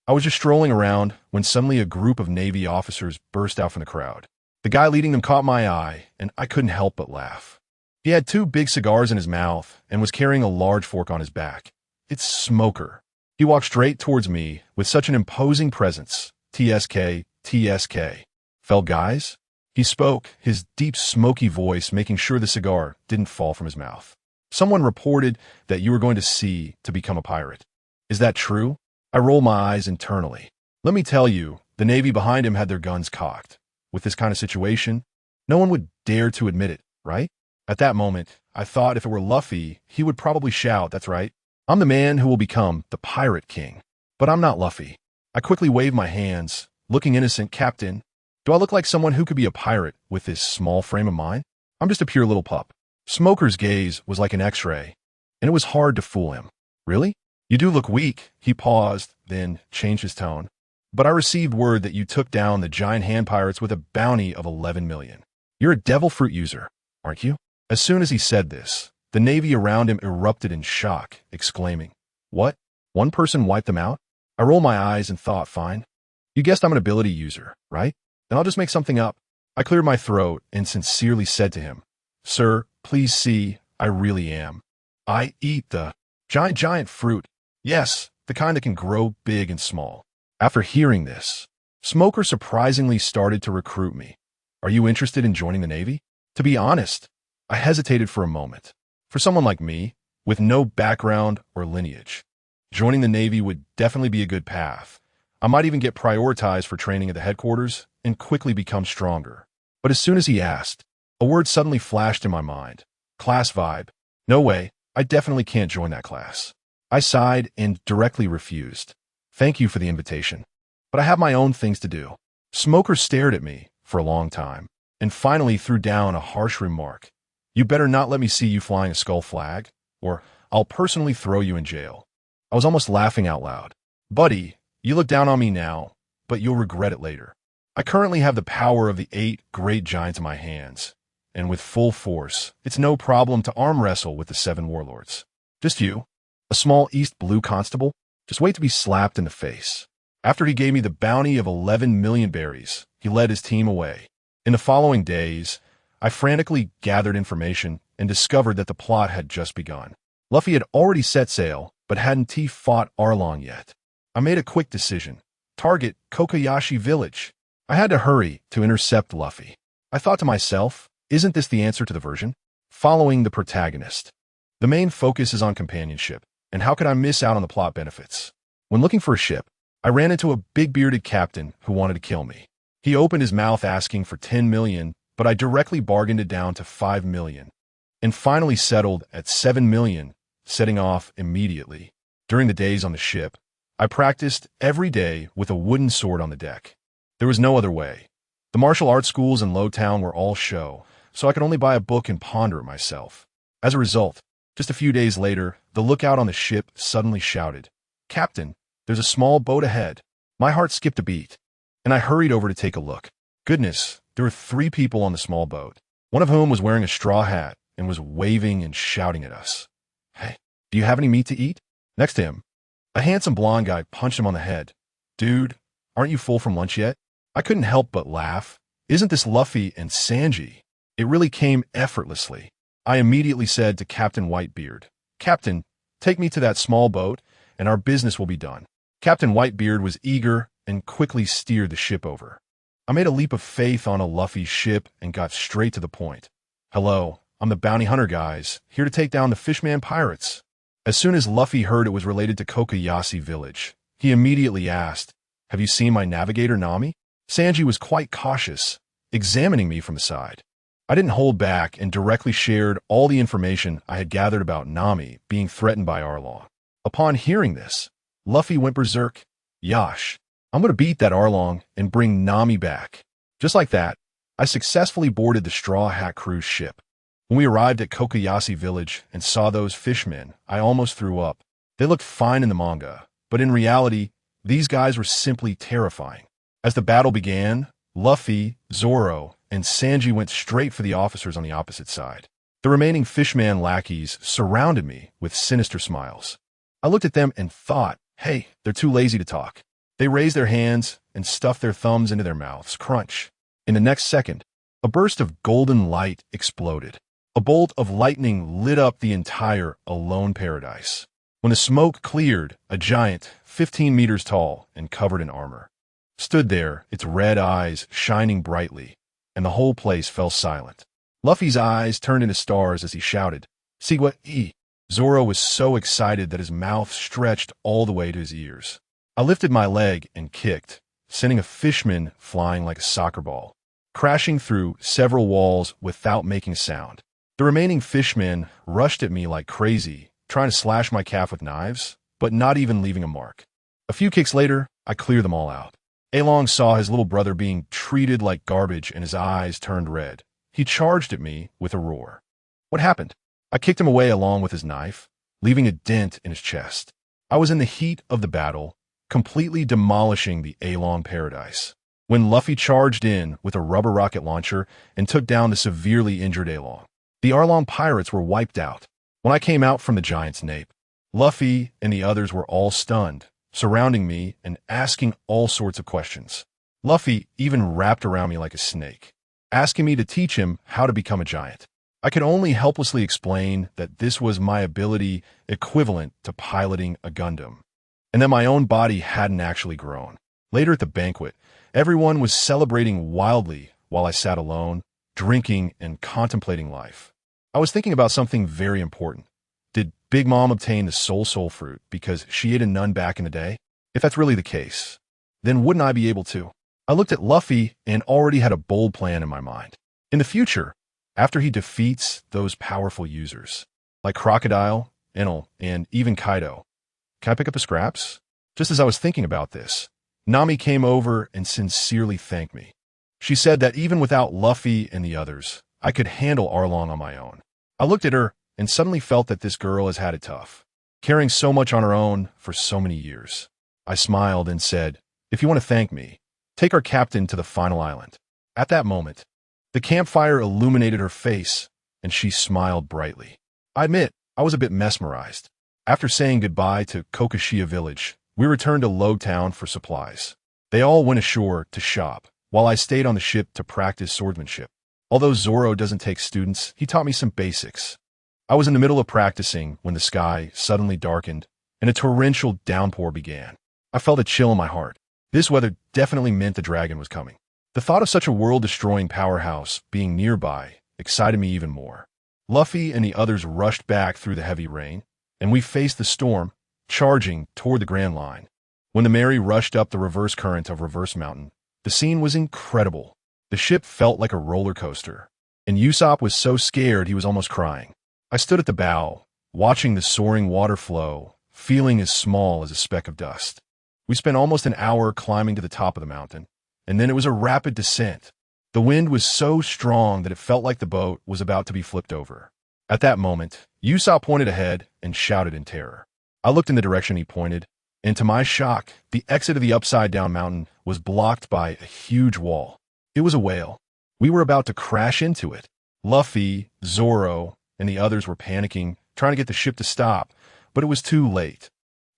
I was just strolling around when suddenly a group of Navy officers burst out from the crowd. The guy leading them caught my eye, and I couldn't help but laugh. He had 2 big cigars in his mouth and was carrying a large fork on his back. It's Smoker. He walked straight towards me with such an imposing presence. TSK, TSK. Fell guys? He spoke, his deep smoky voice making sure the cigar didn't fall from his mouth. Someone reported that you were going to sea to become a pirate. Is that true? I roll my eyes internally. Let me tell you, the Navy behind him had their guns cocked. With this kind of situation, no one would dare to admit it, right? At that moment, I thought if it were Luffy, he would probably shout, "That's right. I'm the man who will become the Pirate King." But I'm not Luffy. I quickly waved my hands, looking innocent. Captain, do I look like someone who could be a pirate with this small frame of mind? I'm just a pure little pup. Smoker's gaze was like an X-ray, and it was hard to fool him. Really? You do look weak. He paused, then changed his tone. But I received word that you took down the giant hand pirates with a bounty of 11 million. You're a devil fruit user, aren't you? As soon as he said this, the Navy around him erupted in shock, exclaiming, "What? One person wiped them out?" I rolled my eyes and thought, fine. You guessed I'm an ability user, right? Then I'll just make something up. I cleared my throat and sincerely said to him, "Sir, please see, I really am. I eat the giant fruit. Yes, the kind that can grow big and small." After hearing this, Smoker surprisingly started to recruit me. Are you interested in joining the Navy? To be honest, I hesitated for a moment. For someone like me, with no background or lineage, joining the Navy would definitely be a good path. I might even get prioritized for training at the headquarters and quickly become stronger. But as soon as he asked, a word suddenly flashed in my mind. Class vibe. No way, I definitely can't join that class. I sighed and directly refused. Thank you for the invitation, but I have my own things to do. Smoker stared at me for a long time and finally threw down a harsh remark. You better not let me see you flying a skull flag, or I'll personally throw you in jail. I was almost laughing out loud. Buddy, you look down on me now, but you'll regret it later. I currently have the power of the 8 great giants in my hands, and with full force, it's no problem to arm wrestle with the 7 warlords. Just you, a small East Blue constable, just wait to be slapped in the face. After he gave me the bounty of 11 million berries, he led his team away. In the following days, I frantically gathered information and discovered that the plot had just begun. Luffy had already set sail, but hadn't fought Arlong yet. I made a quick decision. Target Kokoyashi Village. I had to hurry to intercept Luffy. I thought to myself, isn't this the answer to the version? Following the protagonist. The main focus is on companionship, and how could I miss out on the plot benefits? When looking for a ship, I ran into a big-bearded captain who wanted to kill me. He opened his mouth asking for 10 million, but I directly bargained it down to 5 million, and finally settled at 7 million, setting off immediately. During the days on the ship, I practiced every day with a wooden sword on the deck. There was no other way. The martial arts schools in Lowtown were all show, so I could only buy a book and ponder it myself. As a result, just a few days later, the lookout on the ship suddenly shouted, "Captain, there's a small boat ahead." My heart skipped a beat, and I hurried over to take a look. Goodness, there were 3 people on the small boat, one of whom was wearing a straw hat and was waving and shouting at us. "Hey, do you have any meat to eat?" Next to him, a handsome blonde guy punched him on the head. "Dude, aren't you full from lunch yet?" I couldn't help but laugh. Isn't this Luffy and Sanji? It really came effortlessly. I immediately said to Captain Whitebeard, "Captain, take me to that small boat, and our business will be done." Captain Whitebeard was eager and quickly steered the ship over. I made a leap of faith on a Luffy ship and got straight to the point. "Hello, I'm the bounty hunter guys, here to take down the Fishman pirates." As soon as Luffy heard it was related to Kokoyasi village, he immediately asked, "Have you seen my navigator Nami?" Sanji was quite cautious, examining me from the side. I didn't hold back and directly shared all the information I had gathered about Nami being threatened by Arlong. Upon hearing this, Luffy went berserk. "Yash, I'm going to beat that Arlong and bring Nami back." Just like that, I successfully boarded the Straw Hat cruise ship. When we arrived at Kokoyasi village and saw those fishmen, I almost threw up. They looked fine in the manga, but in reality, these guys were simply terrifying. As the battle began, Luffy, Zoro, and Sanji went straight for the officers on the opposite side. The remaining fishman lackeys surrounded me with sinister smiles. I looked at them and thought, hey, they're too lazy to talk. They raised their hands and stuffed their thumbs into their mouths. Crunch. In the next second, a burst of golden light exploded. A bolt of lightning lit up the entire Alone paradise. When the smoke cleared, a giant, 15 meters tall and covered in armor, stood there, its red eyes shining brightly, and the whole place fell silent. Luffy's eyes turned into stars as he shouted, "Sigwa-E!" Zoro was so excited that his mouth stretched all the way to his ears. I lifted my leg and kicked, sending a fishman flying like a soccer ball, crashing through several walls without making a sound. The remaining fishmen rushed at me like crazy, trying to slash my calf with knives, but not even leaving a mark. A few kicks later, I cleared them all out. Arlong saw his little brother being treated like garbage and his eyes turned red. He charged at me with a roar. What happened? I kicked him away along with his knife, leaving a dent in his chest. I was in the heat of the battle, completely demolishing the Along paradise, when Luffy charged in with a rubber rocket launcher and took down the severely injured Along. The Arlong pirates were wiped out. When I came out from the giant's nape, Luffy and the others were all stunned, surrounding me and asking all sorts of questions. Luffy even wrapped around me like a snake, asking me to teach him how to become a giant. I could only helplessly explain that this was my ability equivalent to piloting a Gundam, and that my own body hadn't actually grown. Later at the banquet, everyone was celebrating wildly while I sat alone, drinking and contemplating life. I was thinking about something very important. Did Big Mom obtain the soul fruit because she ate a nun back in the day? If that's really the case, then wouldn't I be able to? I looked at Luffy and already had a bold plan in my mind. In the future, after he defeats those powerful users, like Crocodile, Enel, and even Kaido, can I pick up the scraps? Just as I was thinking about this, Nami came over and sincerely thanked me. She said that even without Luffy and the others, I could handle Arlong on my own. I looked at her and suddenly felt that this girl has had it tough, carrying so much on her own for so many years. I smiled and said, "If you want to thank me, take our captain to the final island." At that moment, the campfire illuminated her face, and she smiled brightly. I admit, I was a bit mesmerized. After saying goodbye to Kokoshia village, we returned to Lowtown for supplies. They all went ashore to shop, while I stayed on the ship to practice swordsmanship. Although Zoro doesn't take students, he taught me some basics. I was in the middle of practicing when the sky suddenly darkened and a torrential downpour began. I felt a chill in my heart. This weather definitely meant the dragon was coming. The thought of such a world-destroying powerhouse being nearby excited me even more. Luffy and the others rushed back through the heavy rain, and we faced the storm, charging toward the Grand Line. When the Mary rushed up the reverse current of Reverse Mountain, the scene was incredible. The ship felt like a roller coaster, and Usopp was so scared he was almost crying. I stood at the bow, watching the soaring water flow, feeling as small as a speck of dust. We spent almost an hour climbing to the top of the mountain, and then it was a rapid descent. The wind was so strong that it felt like the boat was about to be flipped over. At that moment, Usopp pointed ahead and shouted in terror. I looked in the direction he pointed, and to my shock, the exit of the upside-down mountain was blocked by a huge wall. It was a whale. We were about to crash into it. Luffy, Zoro, and the others were panicking, trying to get the ship to stop, but it was too late.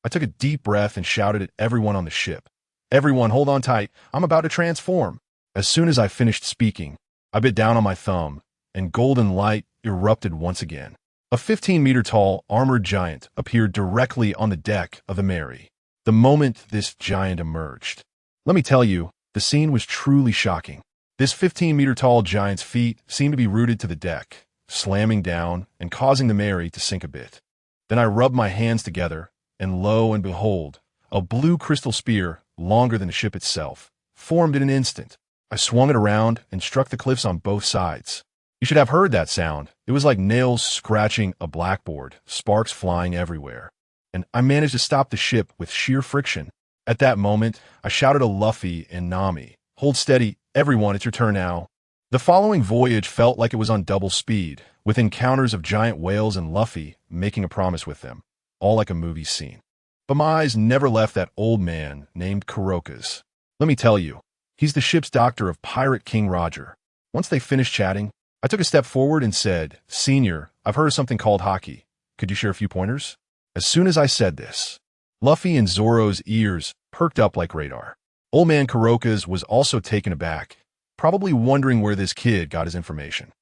I took a deep breath and shouted at everyone on the ship. "Everyone, hold on tight. I'm about to transform." As soon as I finished speaking, I bit down on my thumb, and golden light erupted once again. A 15-meter-tall armored giant appeared directly on the deck of the Mary. The moment this giant emerged, let me tell you, the scene was truly shocking. This 15-meter-tall giant's feet seemed to be rooted to the deck, slamming down and causing the Mary to sink a bit. Then I rubbed my hands together, and lo and behold, a blue crystal spear, longer than the ship itself, formed in an instant. I swung it around and struck the cliffs on both sides. You should have heard that sound. It was like nails scratching a blackboard, sparks flying everywhere. And I managed to stop the ship with sheer friction. At that moment, I shouted to Luffy and Nami, "Hold steady, everyone, it's your turn now." The following voyage felt like it was on double speed, with encounters of giant whales and Luffy making a promise with them, all like a movie scene. But my eyes never left that old man named Crocodile. Let me tell you, he's the ship's doctor of Pirate King Roger. Once they finished chatting, I took a step forward and said, "Senior, I've heard of something called hockey. Could you share a few pointers?" As soon as I said this, Luffy and Zoro's ears perked up like radar. Old man Crocodile was also taken aback, probably wondering where this kid got his information.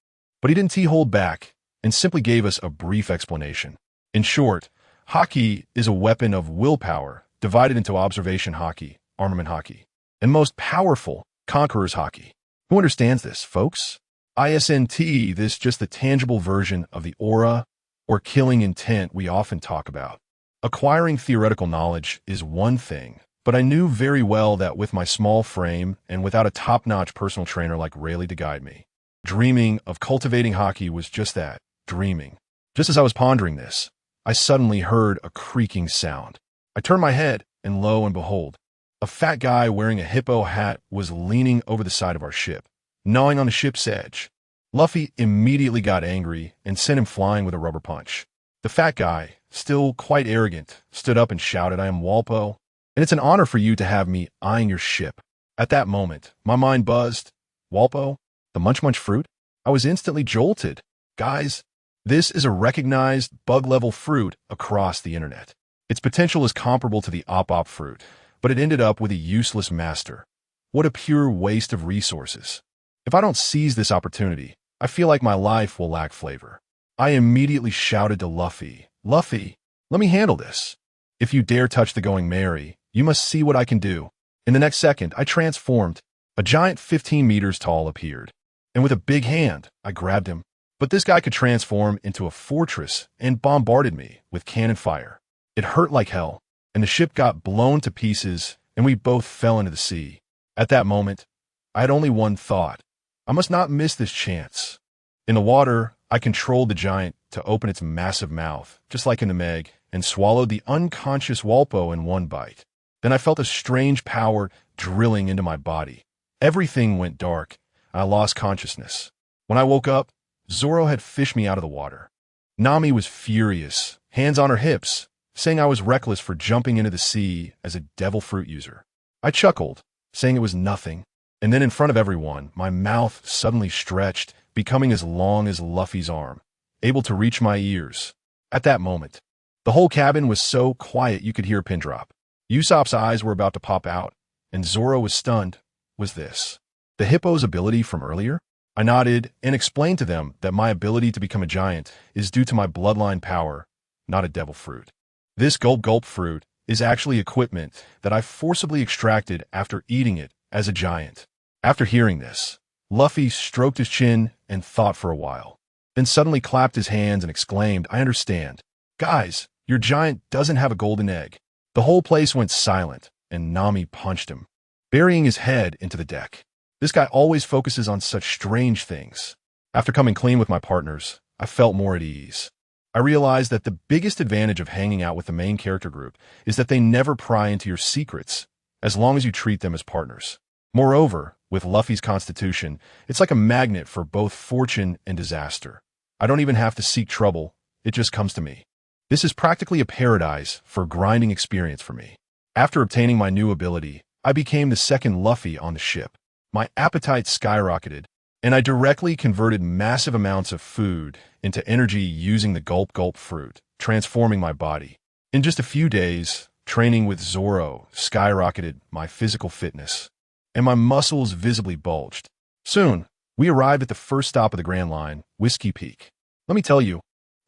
But he didn't hold back and simply gave us a brief explanation. In short, hockey is a weapon of willpower divided into observation hockey, armament hockey, and most powerful, conqueror's hockey. Who understands this, folks? ISNT, this just the tangible version of the aura or killing intent we often talk about. Acquiring theoretical knowledge is one thing, but I knew very well that with my small frame and without a top-notch personal trainer like Rayleigh to guide me, dreaming of cultivating hockey was just that, dreaming. Just as I was pondering this, I suddenly heard a creaking sound. I turned my head, and lo and behold, a fat guy wearing a hippo hat was leaning over the side of our ship, gnawing on the ship's edge. Luffy immediately got angry and sent him flying with a rubber punch. The fat guy, still quite arrogant, stood up and shouted, "I am Wapol, and it's an honor for you to have me eyeing your ship." At that moment, my mind buzzed. Wapol? The Munch Munch fruit? I was instantly jolted. Guys, this is a recognized bug-level fruit across the internet. Its potential is comparable to the op fruit, but it ended up with a useless master. What a pure waste of resources. If I don't seize this opportunity, I feel like my life will lack flavor. I immediately shouted to Luffy, "Luffy, let me handle this. If you dare touch the Going Merry, you must see what I can do." In the next second, I transformed. A giant 15 meters tall appeared, and with a big hand, I grabbed him. But this guy could transform into a fortress and bombarded me with cannon fire. It hurt like hell, and the ship got blown to pieces, and we both fell into the sea. At that moment, I had only one thought. I must not miss this chance. In the water, I controlled the giant to open its massive mouth, just like in the Meg, and swallowed the unconscious Walpo in one bite. Then I felt a strange power drilling into my body. Everything went dark, and I lost consciousness. When I woke up, Zoro had fished me out of the water. Nami was furious, hands on her hips, saying I was reckless for jumping into the sea as a devil fruit user. I chuckled, saying it was nothing. And then in front of everyone, my mouth suddenly stretched, becoming as long as Luffy's arm, able to reach my ears. At that moment, the whole cabin was so quiet you could hear a pin drop. Usopp's eyes were about to pop out, and Zoro was stunned. Was this the hippo's ability from earlier? I nodded and explained to them that my ability to become a giant is due to my bloodline power, not a devil fruit. This gulp fruit is actually equipment that I forcibly extracted after eating it as a giant. After hearing this, Luffy stroked his chin and thought for a while, then suddenly clapped his hands and exclaimed, "I understand. Guys, your giant doesn't have a golden egg." The whole place went silent, and Nami punched him, burying his head into the deck. This guy always focuses on such strange things. After coming clean with my partners, I felt more at ease. I realized that the biggest advantage of hanging out with the main character group is that they never pry into your secrets, as long as you treat them as partners. Moreover, with Luffy's constitution, it's like a magnet for both fortune and disaster. I don't even have to seek trouble, it just comes to me. This is practically a paradise for grinding experience for me. After obtaining my new ability, I became the second Luffy on the ship. My appetite skyrocketed, and I directly converted massive amounts of food into energy using the gulp-gulp fruit, transforming my body. In just a few days, training with Zoro skyrocketed my physical fitness, and my muscles visibly bulged. Soon, we arrived at the first stop of the Grand Line, Whiskey Peak. Let me tell you,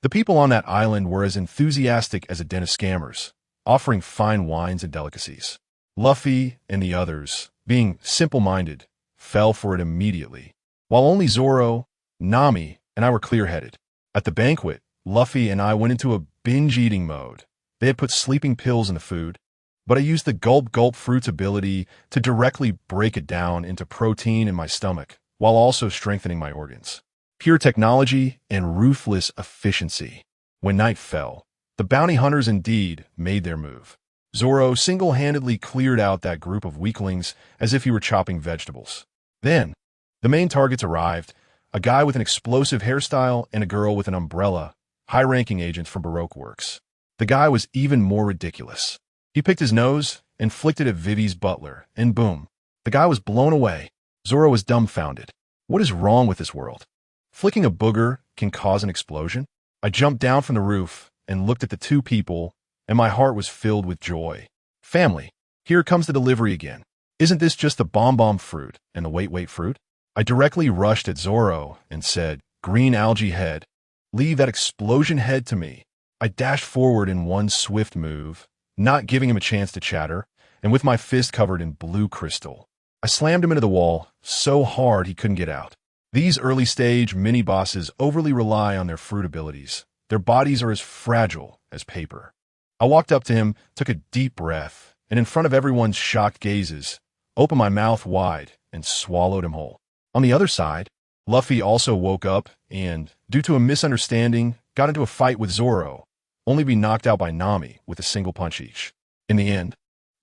the people on that island were as enthusiastic as a den of scammers, offering fine wines and delicacies. Luffy and the others, being simple-minded, fell for it immediately, while only Zoro, Nami, and I were clear-headed. At the banquet, Luffy and I went into a binge-eating mode. They had put sleeping pills in the food, but I used the gulp-gulp fruit's ability to directly break it down into protein in my stomach, while also strengthening my organs. Pure technology and ruthless efficiency. When night fell, the bounty hunters indeed made their move. Zoro single-handedly cleared out that group of weaklings as if he were chopping vegetables. Then, the main targets arrived, a guy with an explosive hairstyle and a girl with an umbrella, high-ranking agents from Baroque Works. The guy was even more ridiculous. He picked his nose and flicked it at Vivi's butler, and boom, the guy was blown away. Zoro was dumbfounded. What is wrong with this world? Flicking a booger can cause an explosion? I jumped down from the roof and looked at the two people, and my heart was filled with joy. Family, here comes the delivery again. Isn't this just the bomb fruit and the wait fruit? I directly rushed at Zoro and said, "Green algae head, leave that explosion head to me." I dashed forward in one swift move, not giving him a chance to chatter, and with my fist covered in blue crystal, I slammed him into the wall so hard he couldn't get out. These early-stage mini-bosses overly rely on their fruit abilities. Their bodies are as fragile as paper. I walked up to him, took a deep breath, and in front of everyone's shocked gazes, opened my mouth wide and swallowed him whole. On the other side, Luffy also woke up and, due to a misunderstanding, got into a fight with Zoro, only to be knocked out by Nami with a single punch each. In the end,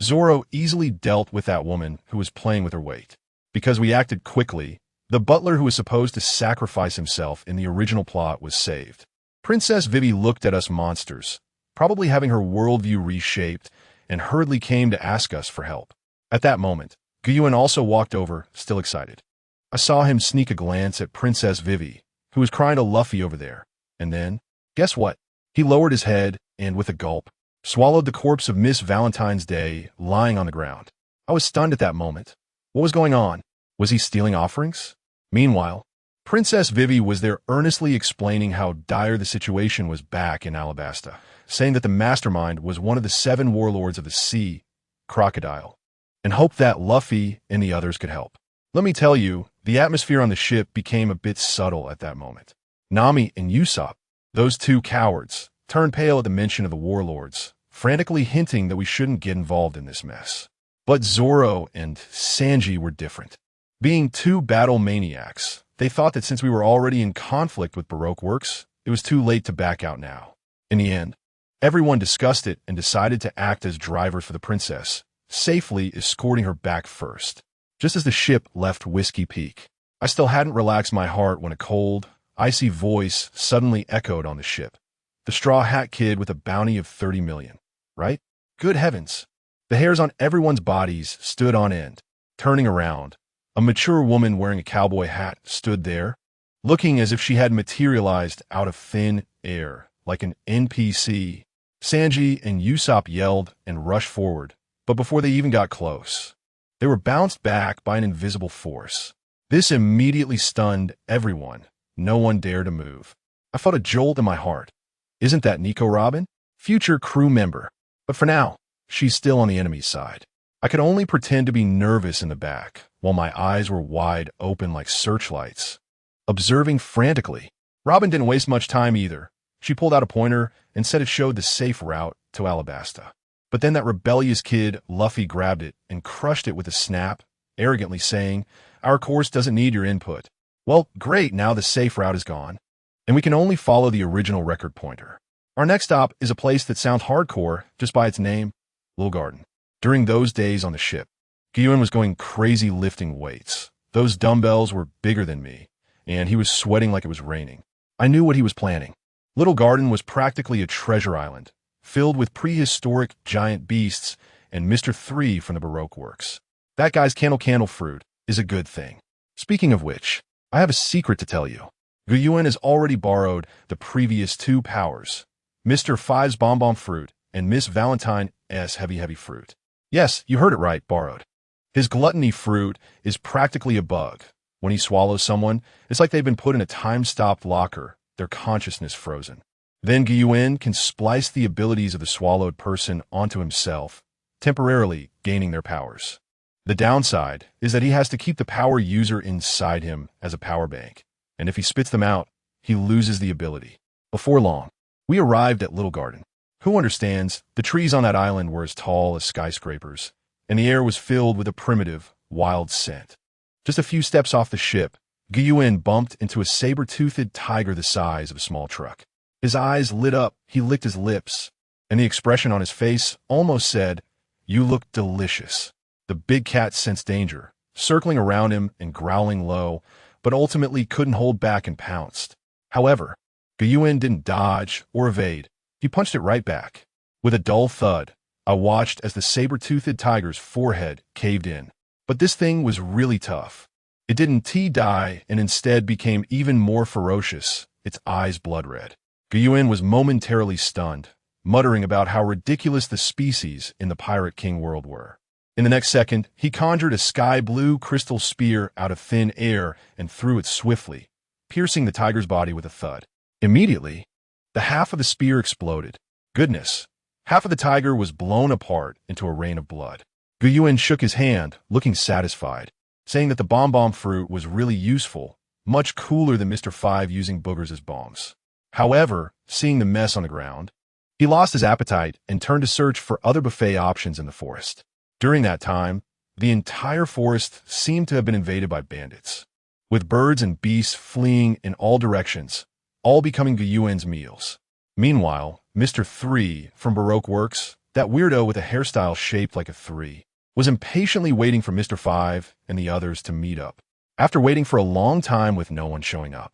Zoro easily dealt with that woman who was playing with her weight. Because we acted quickly, the butler who was supposed to sacrifice himself in the original plot was saved. Princess Vivi looked at us monsters, probably having her worldview reshaped, and hurriedly came to ask us for help. At that moment, Yuan also walked over, still excited. I saw him sneak a glance at Princess Vivi, who was crying to Luffy over there, and then, guess what? He lowered his head and, with a gulp, swallowed the corpse of Miss Valentine's Day lying on the ground. I was stunned at that moment. What was going on? Was he stealing offerings? Meanwhile, Princess Vivi was there earnestly explaining how dire the situation was back in Alabasta, saying that the mastermind was one of the 7 warlords of the sea, Crocodile, and hoped that Luffy and the others could help. Let me tell you, the atmosphere on the ship became a bit subtle at that moment. Nami and Usopp, those two cowards, turned pale at the mention of the warlords, frantically hinting that we shouldn't get involved in this mess. But Zoro and Sanji were different. Being 2 battle maniacs, they thought that since we were already in conflict with Baroque Works, it was too late to back out now. In the end, everyone discussed it and decided to act as drivers for the princess, safely escorting her back first. Just as the ship left Whiskey Peak, I still hadn't relaxed my heart when a cold, icy voice suddenly echoed on the ship. The Straw Hat Kid with a bounty of 30 million, right? Good heavens. The hairs on everyone's bodies stood on end. Turning around, a mature woman wearing a cowboy hat stood there, looking as if she had materialized out of thin air, like an NPC. Sanji and Usopp yelled and rushed forward, but before they even got close, they were bounced back by an invisible force. This immediately stunned everyone. No one dared to move. I felt a jolt in my heart. Isn't that Nico Robin? Future crew member. But for now, she's still on the enemy's side. I could only pretend to be nervous in the back, while my eyes were wide open like searchlights, observing frantically. Robin didn't waste much time either. She pulled out a pointer and said it showed the safe route to Alabasta. But then that rebellious kid, Luffy, grabbed it and crushed it with a snap, arrogantly saying, "Our course doesn't need your input." Well, great, now the safe route is gone, and we can only follow the original record pointer. Our next stop is a place that sounds hardcore just by its name, Little Garden. During those days on the ship, Yuan was going crazy lifting weights. Those dumbbells were bigger than me, and he was sweating like it was raining. I knew what he was planning. Little Garden was practically a treasure island, filled with prehistoric giant beasts and Mr. 3 from the Baroque works. That guy's candle fruit is a good thing. Speaking of which, I have a secret to tell you. Yuan has already borrowed the previous 2 powers, Mr. 5's Bomb Fruit and Miss Valentine's Heavy Fruit. Yes, you heard it right, borrowed. His gluttony fruit is practically a bug. When he swallows someone, it's like they've been put in a time-stopped locker, their consciousness frozen. Then Yuan can splice the abilities of the swallowed person onto himself, temporarily gaining their powers. The downside is that he has to keep the power user inside him as a power bank, and if he spits them out, he loses the ability. Before long, we arrived at Little Garden. Who understands, the trees on that island were as tall as skyscrapers, and the air was filled with a primitive, wild scent. Just a few steps off the ship, Yuan bumped into a saber-toothed tiger the size of a small truck. His eyes lit up, he licked his lips, and the expression on his face almost said, "You look delicious." The big cat sensed danger, circling around him and growling low, but ultimately couldn't hold back and pounced. However, Yuan didn't dodge or evade. He punched it right back. With a dull thud, I watched as the saber-toothed tiger's forehead caved in. But this thing was really tough. It didn't die and instead became even more ferocious, its eyes blood red. Yuan was momentarily stunned, muttering about how ridiculous the species in the Pirate King world were. In the next second, he conjured a sky-blue crystal spear out of thin air and threw it swiftly, piercing the tiger's body with a thud. Immediately, the half of the spear exploded. Goodness, half of the tiger was blown apart into a rain of blood. Yuan shook his hand, looking satisfied, saying that the bomb fruit was really useful, much cooler than Mr. 5 using boogers as bombs. However, seeing the mess on the ground, he lost his appetite and turned to search for other buffet options in the forest. During that time, the entire forest seemed to have been invaded by bandits, with birds and beasts fleeing in all directions, all becoming Yuan's meals. Meanwhile, Mr. 3 from Baroque Works, that weirdo with a hairstyle shaped like a 3, was impatiently waiting for Mr. 5 and the others to meet up. After waiting for a long time with no one showing up,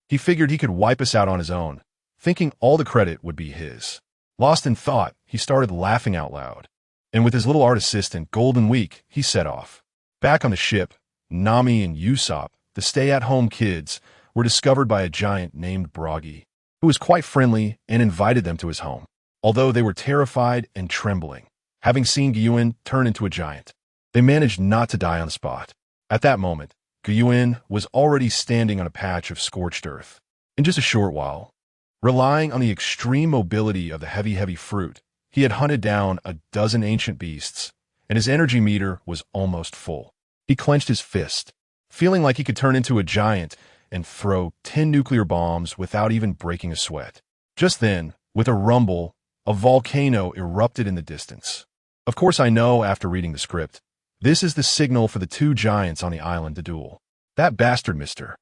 he figured he could wipe us out on his own, thinking all the credit would be his. Lost in thought, he started laughing out loud, and with his little art assistant, Golden Week, he set off. Back on the ship, Nami and Usopp, the stay-at-home kids, were discovered by a giant named Broggy, who was quite friendly and invited them to his home, although they were terrified and trembling, having seen Yuan turn into a giant. They managed not to die on the spot. At that moment, Yuan was already standing on a patch of scorched earth. In just a short while, relying on the extreme mobility of the heavy fruit, he had hunted down a dozen ancient beasts, and his energy meter was almost full. He clenched his fist, feeling like he could turn into a giant and throw 10 nuclear bombs without even breaking a sweat. Just then, with a rumble, a volcano erupted in the distance. Of course, I know after reading the script, this is the signal for the 2 giants on the island to duel. That bastard Mr.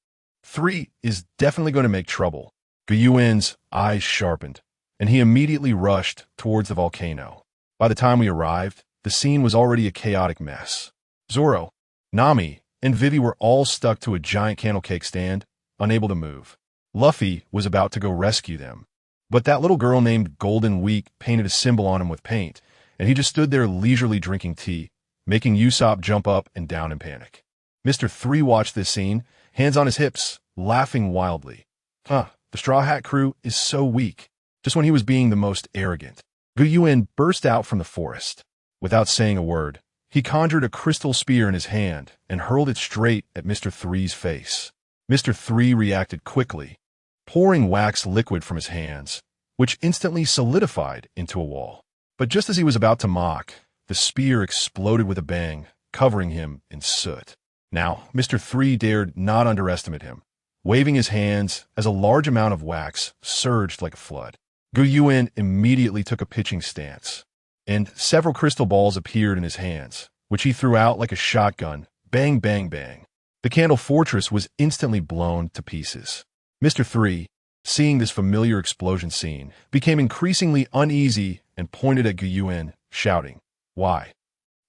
3 is definitely going to make trouble. Yuan's eyes sharpened, and he immediately rushed towards the volcano. By the time we arrived, the scene was already a chaotic mess. Zoro, Nami, and Vivi were all stuck to a giant candle cake stand, unable to move. Luffy was about to go rescue them, but that little girl named Golden Week painted a symbol on him with paint, and he just stood there leisurely drinking tea, making Usopp jump up and down in panic. Mr. 3 watched this scene, hands on his hips, laughing wildly. The Straw Hat crew is so weak. Just when he was being the most arrogant, Yuan burst out from the forest. Without saying a word, he conjured a crystal spear in his hand and hurled it straight at Mr. 3's face. Mr. 3 reacted quickly, pouring wax liquid from his hands, which instantly solidified into a wall. But just as he was about to mock, the spear exploded with a bang, covering him in soot. Now, Mr. 3 dared not underestimate him, waving his hands as a large amount of wax surged like a flood. Yuan immediately took a pitching stance, and several crystal balls appeared in his hands, which he threw out like a shotgun. Bang, bang, bang. The candle fortress was instantly blown to pieces. Mr. 3, seeing this familiar explosion scene, became increasingly uneasy and pointed at Yuan, shouting, "Why?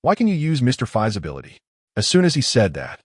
Why can you use Mr. 5's ability?" As soon as he said that,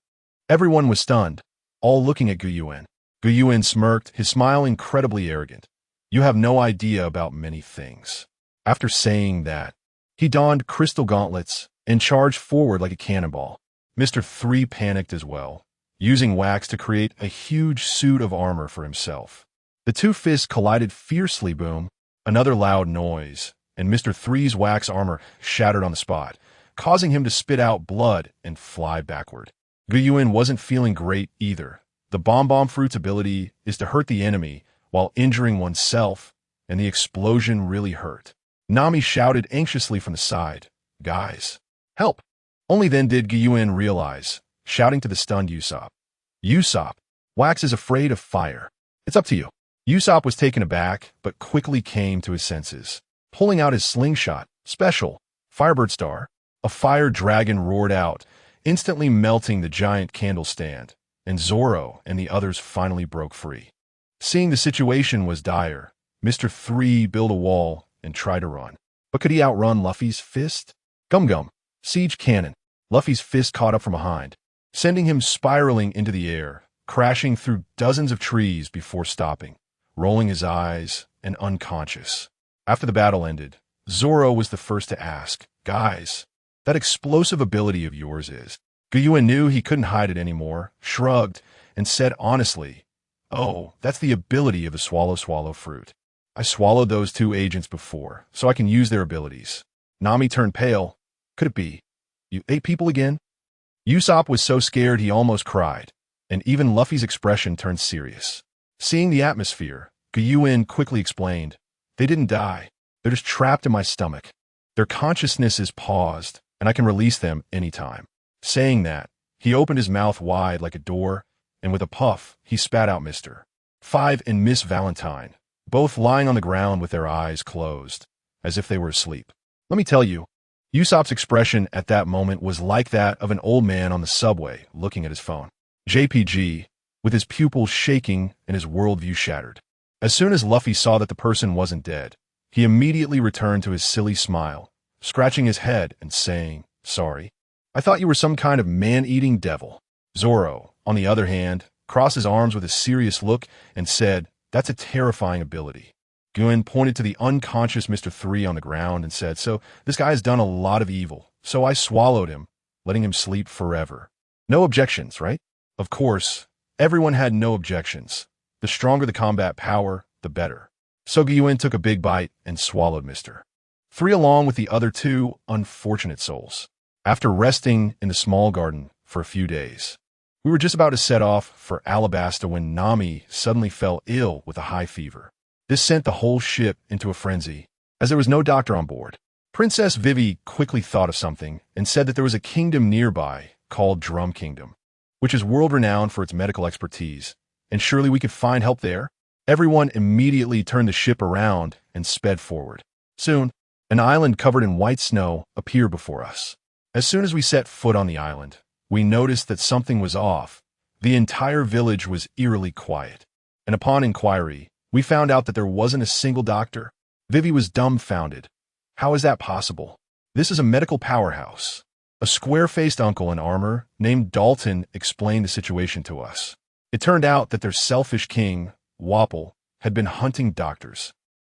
everyone was stunned, all looking at Yuan. Yuan smirked, his smile incredibly arrogant. "You have no idea about many things." After saying that, he donned crystal gauntlets and charged forward like a cannonball. Mr. 3 panicked as well, using wax to create a huge suit of armor for himself. The two fists collided fiercely. Boom, another loud noise, and Mr. 3's wax armor shattered on the spot, causing him to spit out blood and fly backward. Yuan wasn't feeling great either. The bomb fruit's ability is to hurt the enemy while injuring oneself, and the explosion really hurt. Nami shouted anxiously from the side, "Guys, help!" Only then did Yuan realize, shouting to the stunned Usopp, "Usopp, Wax is afraid of fire. It's up to you." Usopp was taken aback, but quickly came to his senses. Pulling out his slingshot, special, Firebird Star, a fire dragon roared out, instantly melting the giant candle stand, and Zoro and the others finally broke free. Seeing the situation was dire, Mr. 3 built a wall and tried to run. But could he outrun Luffy's fist? Gum, siege cannon. Luffy's fist caught up from behind, sending him spiraling into the air, crashing through dozens of trees before stopping, rolling his eyes and unconscious. After the battle ended, Zoro was the first to ask, "Guys, that explosive ability of yours is?" Yuan knew he couldn't hide it anymore, shrugged, and said honestly, "Oh, that's the ability of the swallow fruit. I swallowed those two agents before, so I can use their abilities." Nami turned pale. "Could it be? You ate people again?" Usopp was so scared he almost cried, and even Luffy's expression turned serious. Seeing the atmosphere, Yuan quickly explained, "They didn't die. They're just trapped in my stomach. Their consciousness is paused, and I can release them anytime." Saying that, he opened his mouth wide like a door, and with a puff, he spat out Mr. 5 and Miss Valentine, both lying on the ground with their eyes closed, as if they were asleep. Let me tell you, Usopp's expression at that moment was like that of an old man on the subway looking at his phone. JPG, with his pupils shaking and his worldview shattered. As soon as Luffy saw that the person wasn't dead, he immediately returned to his silly smile, scratching his head and saying, "Sorry. I thought you were some kind of man-eating devil." Zoro, on the other hand, crossed his arms with a serious look and said, "That's a terrifying ability." Yuan pointed to the unconscious Mr. 3 on the ground and said, "So this guy has done a lot of evil, so I swallowed him, letting him sleep forever. No objections, right?" Of course, everyone had no objections. The stronger the combat power, the better. So Yuan took a big bite and swallowed Mr. 3 along with the other two unfortunate souls. After resting in the small garden for a few days, we were just about to set off for Alabasta when Nami suddenly fell ill with a high fever. This sent the whole ship into a frenzy, as there was no doctor on board. Princess Vivi quickly thought of something and said that there was a kingdom nearby called Drum Kingdom, which is world-renowned for its medical expertise, and surely we could find help there. Everyone immediately turned the ship around and sped forward. Soon, an island covered in white snow appeared before us. As soon as we set foot on the island, we noticed that something was off. The entire village was eerily quiet, and upon inquiry, we found out that there wasn't a single doctor. Vivi was dumbfounded. How is that possible? This is a medical powerhouse. A square-faced uncle in armor named Dalton explained the situation to us. It turned out that their selfish king, Wapol, had been hunting doctors,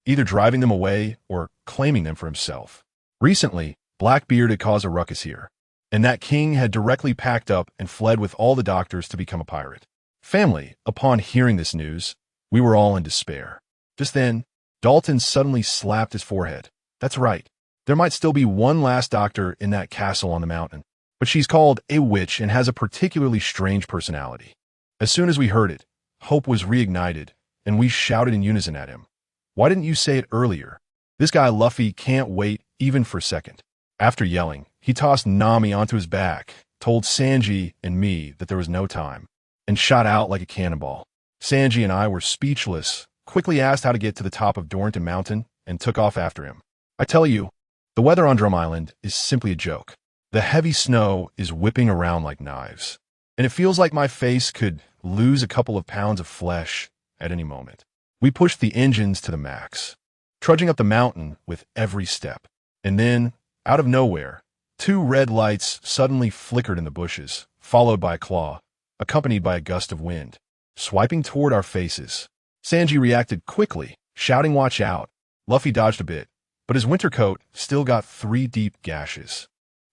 either driving them away or claiming them for himself. Recently, Blackbeard had caused a ruckus here, and that king had directly packed up and fled with all the doctors to become a pirate. Family, upon hearing this news, we were all in despair. Just then, Dalton suddenly slapped his forehead. "That's right. There might still be one last doctor in that castle on the mountain, but she's called a witch and has a particularly strange personality." As soon as we heard it, hope was reignited, and we shouted in unison at him, "Why didn't you say it earlier? This guy Luffy can't wait even for a second." After yelling, he tossed Nami onto his back, told Sanji and me that there was no time, and shot out like a cannonball. Sanji and I were speechless, quickly asked how to get to the top of Dorrington Mountain, and took off after him. I tell you, The weather on Drum Island is simply a joke. The heavy snow is whipping around like knives, and it feels like my face could lose a couple of pounds of flesh at any moment. We pushed the engines to the max, trudging up the mountain with every step. And then, out of nowhere, two red lights suddenly flickered in the bushes, followed by a claw, accompanied by a gust of wind, swiping toward our faces. Sanji reacted quickly, shouting, "Watch out!" Luffy dodged a bit, but his winter coat still got 3 deep gashes.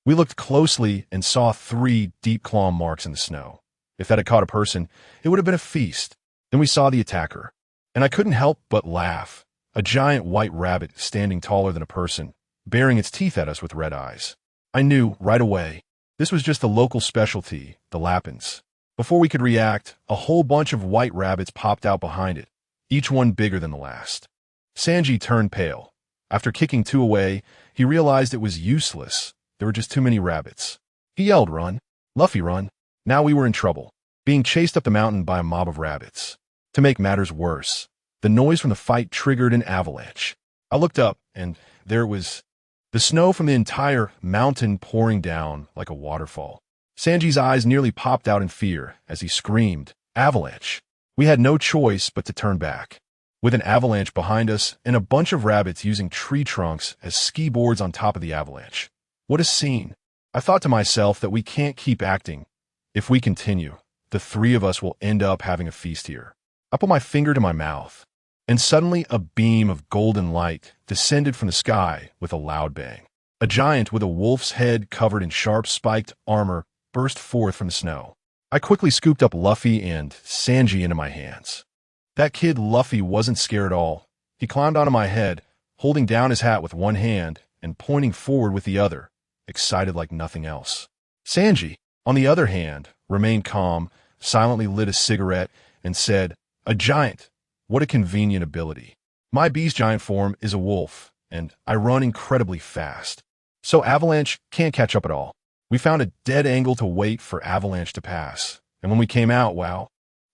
We looked closely and saw 3 deep claw marks in the snow. If that had caught a person, it would have been a feast. Then we saw the attacker, and I couldn't help but laugh. A giant white rabbit standing taller than a person, baring its teeth at us with red eyes. I knew right away this was just a local specialty, the Lappins. Before we could react, a whole bunch of white rabbits popped out behind it, each one bigger than the last. Sanji turned pale. After kicking 2 away, he realized it was useless. There were just too many rabbits. He yelled, "Run! Luffy, run!" Now we were in trouble, being chased up the mountain by a mob of rabbits. To make matters worse, the noise from the fight triggered an avalanche. I looked up, and there it was, the snow from the entire mountain pouring down like a waterfall. Sanji's eyes nearly popped out in fear as he screamed, "Avalanche!" We had no choice but to turn back. With an avalanche behind us and a bunch of rabbits using tree trunks as ski boards on top of the avalanche. What a scene! I thought to myself that we can't keep acting. If we continue, the 3 of us will end up having a feast here. I put my finger to my mouth, and suddenly a beam of golden light descended from the sky with a loud bang. A giant with a wolf's head covered in sharp spiked armor burst forth from the snow. I quickly scooped up Luffy and Sanji into my hands. That kid Luffy wasn't scared at all. He climbed onto my head, holding down his hat with one hand and pointing forward with the other, excited like nothing else. Sanji, on the other hand, remained calm, silently lit a cigarette, and said, "A giant, what a convenient ability. My beast giant form is a wolf, and I run incredibly fast. So Avalanche can't catch up at all." We found a dead angle to wait for Avalanche to pass, and when we came out, wow,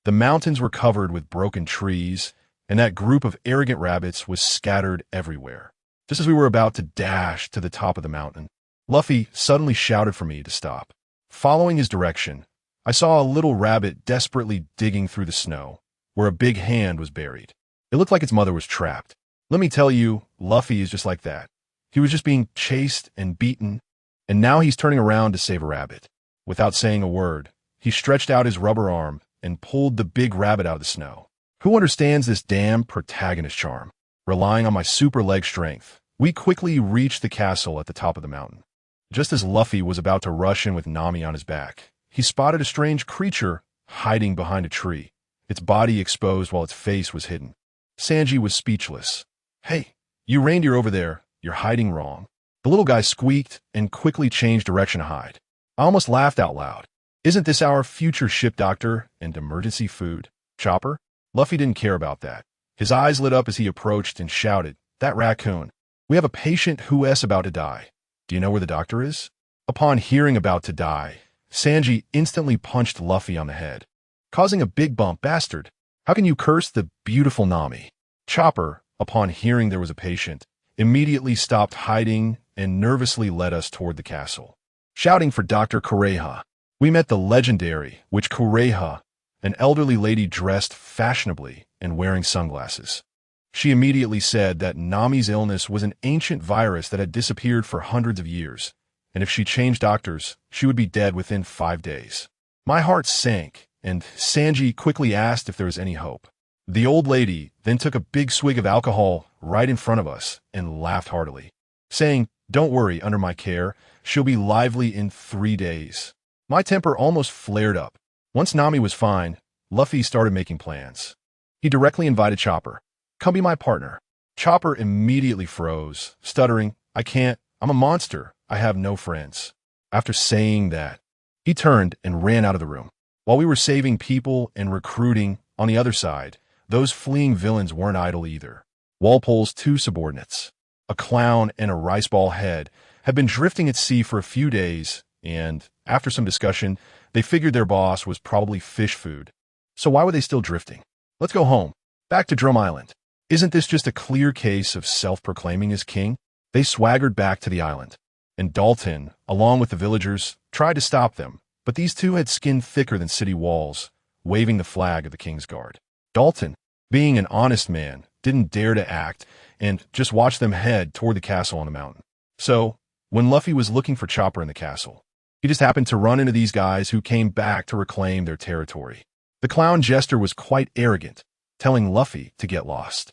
the mountains were covered with broken trees, and that group of arrogant rabbits was scattered everywhere. Just as we were about to dash to the top of the mountain, Luffy suddenly shouted for me to stop. Following his direction, I saw a little rabbit desperately digging through the snow, where a big hand was buried. It looked like its mother was trapped. Let me tell you, Luffy is just like that. He was just being chased and beaten, and now he's turning around to save a rabbit. Without saying a word, he stretched out his rubber arm and pulled the big rabbit out of the snow. Who understands this damn protagonist charm? Relying on my super leg strength, we quickly reached the castle at the top of the mountain. Just as Luffy was about to rush in with Nami on his back, he spotted a strange creature hiding behind a tree, its body exposed while its face was hidden. Sanji was speechless. "Hey, you reindeer over there, you're hiding wrong." The little guy squeaked and quickly changed direction to hide. I almost laughed out loud. Isn't this our future ship doctor and emergency food? Chopper? Luffy didn't care about that. His eyes lit up as he approached and shouted, "That raccoon. We have a patient who's about to die. Do you know where the doctor is?" Upon hearing about to die, Sanji instantly punched Luffy on the head, causing a big bump. "Bastard! How can you curse the beautiful Nami?" Chopper, upon hearing there was a patient, immediately stopped hiding and nervously led us toward the castle, shouting for Dr. Kureha. We met the legendary Witch Kureha, an elderly lady dressed fashionably and wearing sunglasses. She immediately said that Nami's illness was an ancient virus that had disappeared for hundreds of years, and if she changed doctors, she would be dead within 5 days. My heart sank, and Sanji quickly asked if there was any hope. The old lady then took a big swig of alcohol right in front of us and laughed heartily, saying, "Don't worry, under my care, she'll be lively in 3 days." My temper almost flared up. Once Nami was fine, Luffy started making plans. He directly invited Chopper. "Come be my partner." Chopper immediately froze, stuttering, "I can't. I'm a monster. I have no friends." After saying that, he turned and ran out of the room. While we were saving people and recruiting, on the other side, those fleeing villains weren't idle either. Wapol's 2 subordinates, a clown and a rice ball head, had been drifting at sea for a few days, and, after some discussion, they figured their boss was probably fish food. So why were they still drifting? Let's go home. Back to Drum Island. Isn't this just a clear case of self-proclaiming as king? They swaggered back to the island, and Dalton, along with the villagers, tried to stop them, but these two had skin thicker than city walls, waving the flag of the King's Guard. Dalton, being an honest man, didn't dare to act and just watched them head toward the castle on the mountain. So, when Luffy was looking for Chopper in the castle, he just happened to run into these guys who came back to reclaim their territory. The clown jester was quite arrogant, telling Luffy to get lost.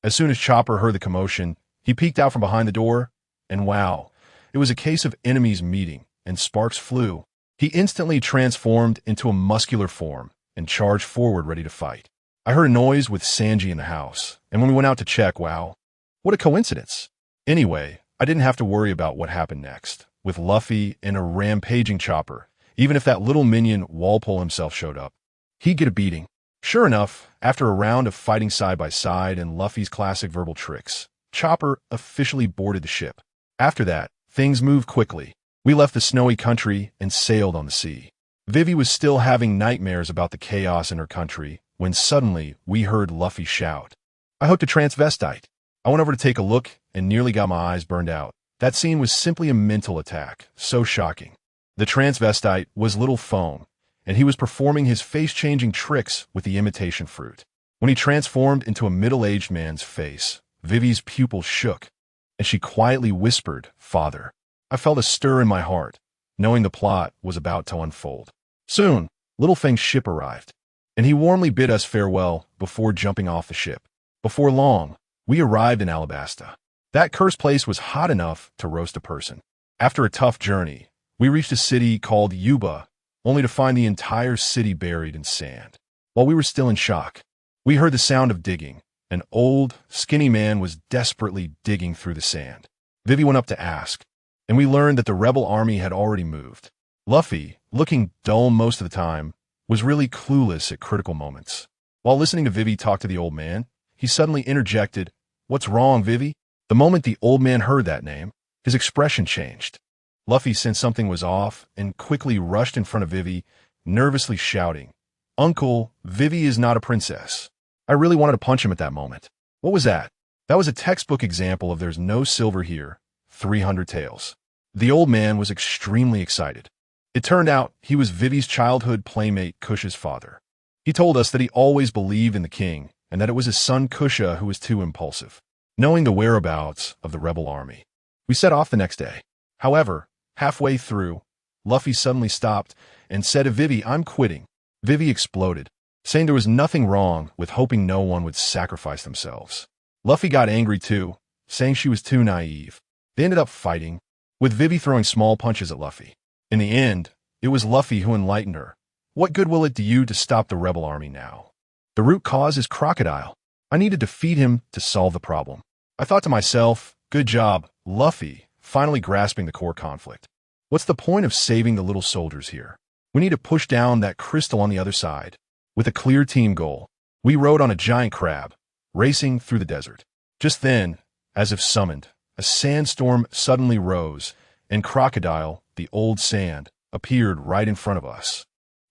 As soon as Chopper heard the commotion, he peeked out from behind the door, and wow, it was a case of enemies meeting, and sparks flew. He instantly transformed into a muscular form and charged forward ready to fight. I heard a noise with Sanji in the house, and when we went out to check, wow, what a coincidence. Anyway, I didn't have to worry about what happened next, with Luffy and a rampaging Chopper. Even if that little minion Wapol himself showed up, he'd get a beating. Sure enough, after a round of fighting side by side and Luffy's classic verbal tricks, Chopper officially boarded the ship. After that, things moved quickly. We left the snowy country and sailed on the sea. Vivi was still having nightmares about the chaos in her country when suddenly we heard Luffy shout, "I hooked a transvestite." I went over to take a look and nearly got my eyes burned out. That scene was simply a mental attack, so shocking. The transvestite was Little Foam, and he was performing his face-changing tricks with the imitation fruit. When he transformed into a middle-aged man's face, Vivi's pupils shook, and she quietly whispered, "Father." I felt a stir in my heart, knowing the plot was about to unfold. Soon, Littlefang's ship arrived, and he warmly bid us farewell before jumping off the ship. Before long, we arrived in Alabasta. That cursed place was hot enough to roast a person. After a tough journey, we reached a city called Yuba, only to find the entire city buried in sand. While we were still in shock, we heard the sound of digging. An old, skinny man was desperately digging through the sand. Vivi went up to ask, and we learned that the rebel army had already moved. Luffy, looking dull most of the time, was really clueless at critical moments. While listening to Vivi talk to the old man, he suddenly interjected, "What's wrong, Vivi?" The moment the old man heard that name, his expression changed. Luffy sensed something was off and quickly rushed in front of Vivi, nervously shouting, "Uncle, Vivi is not a princess." I really wanted to punch him at that moment. What was that? That was a textbook example of there's no silver here, 300 tails. The old man was extremely excited. It turned out he was Vivi's childhood playmate Kush's father. He told us that he always believed in the king and that it was his son Kusha who was too impulsive. Knowing the whereabouts of the rebel army, we set off the next day. However, halfway through, Luffy suddenly stopped and said to Vivi, "I'm quitting." Vivi exploded, saying there was nothing wrong with hoping no one would sacrifice themselves. Luffy got angry too, saying she was too naive. They ended up fighting, with Vivi throwing small punches at Luffy. In the end, it was Luffy who enlightened her. "What good will it do you to stop the rebel army now? The root cause is Crocodile. I need to defeat him to solve the problem." I thought to myself, good job, Luffy, finally grasping the core conflict. What's the point of saving the little soldiers here? We need to push down that crystal on the other side. With a clear team goal, we rode on a giant crab, racing through the desert. Just then, as if summoned, a sandstorm suddenly rose, and Crocodile, the old sand, appeared right in front of us.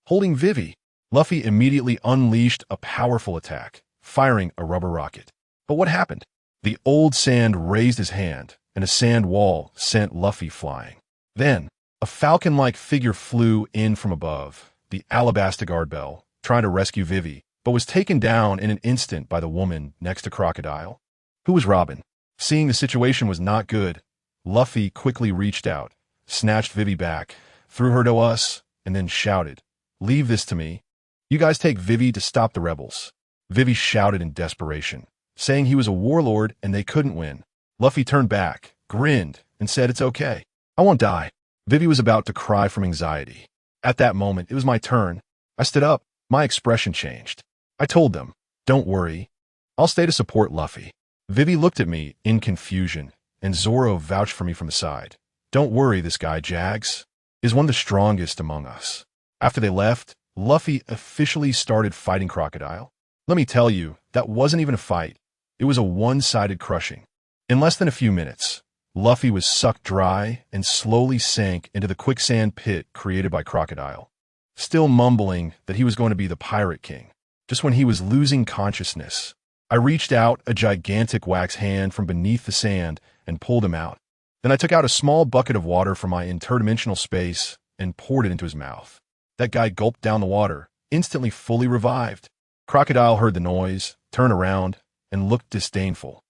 Holding Vivi, Luffy immediately unleashed a powerful attack, firing a rubber rocket. But what happened? The old sand raised his hand, and a sand wall sent Luffy flying. Then, a falcon-like figure flew in from above, the Alabasta guard bell, trying to rescue Vivi, but was taken down in an instant by the woman next to Crocodile, who was Robin. Seeing the situation was not good, Luffy quickly reached out, snatched Vivi back, threw her to us, and then shouted, "Leave this to me. You guys take Vivi to stop the rebels." Vivi shouted in desperation, saying he was a warlord and they couldn't win. Luffy turned back, grinned, and said, "It's okay. I won't die." Vivi was about to cry from anxiety. At that moment, it was my turn. I stood up. My expression changed. I told them, "Don't worry. I'll stay to support Luffy." Vivi looked at me in confusion, and Zoro vouched for me from the side. "Don't worry, this guy, Jags, is one of the strongest among us." After they left, Luffy officially started fighting Crocodile. Let me tell you, that wasn't even a fight. It was a one-sided crushing. In less than a few minutes, Luffy was sucked dry and slowly sank into the quicksand pit created by Crocodile, still mumbling that he was going to be the Pirate King. Just when he was losing consciousness, I reached out a gigantic wax hand from beneath the sand and pulled him out. Then I took out a small bucket of water from my interdimensional space and poured it into his mouth. That guy gulped down the water, instantly fully revived. Crocodile heard the noise, turned around, and looked disdainful.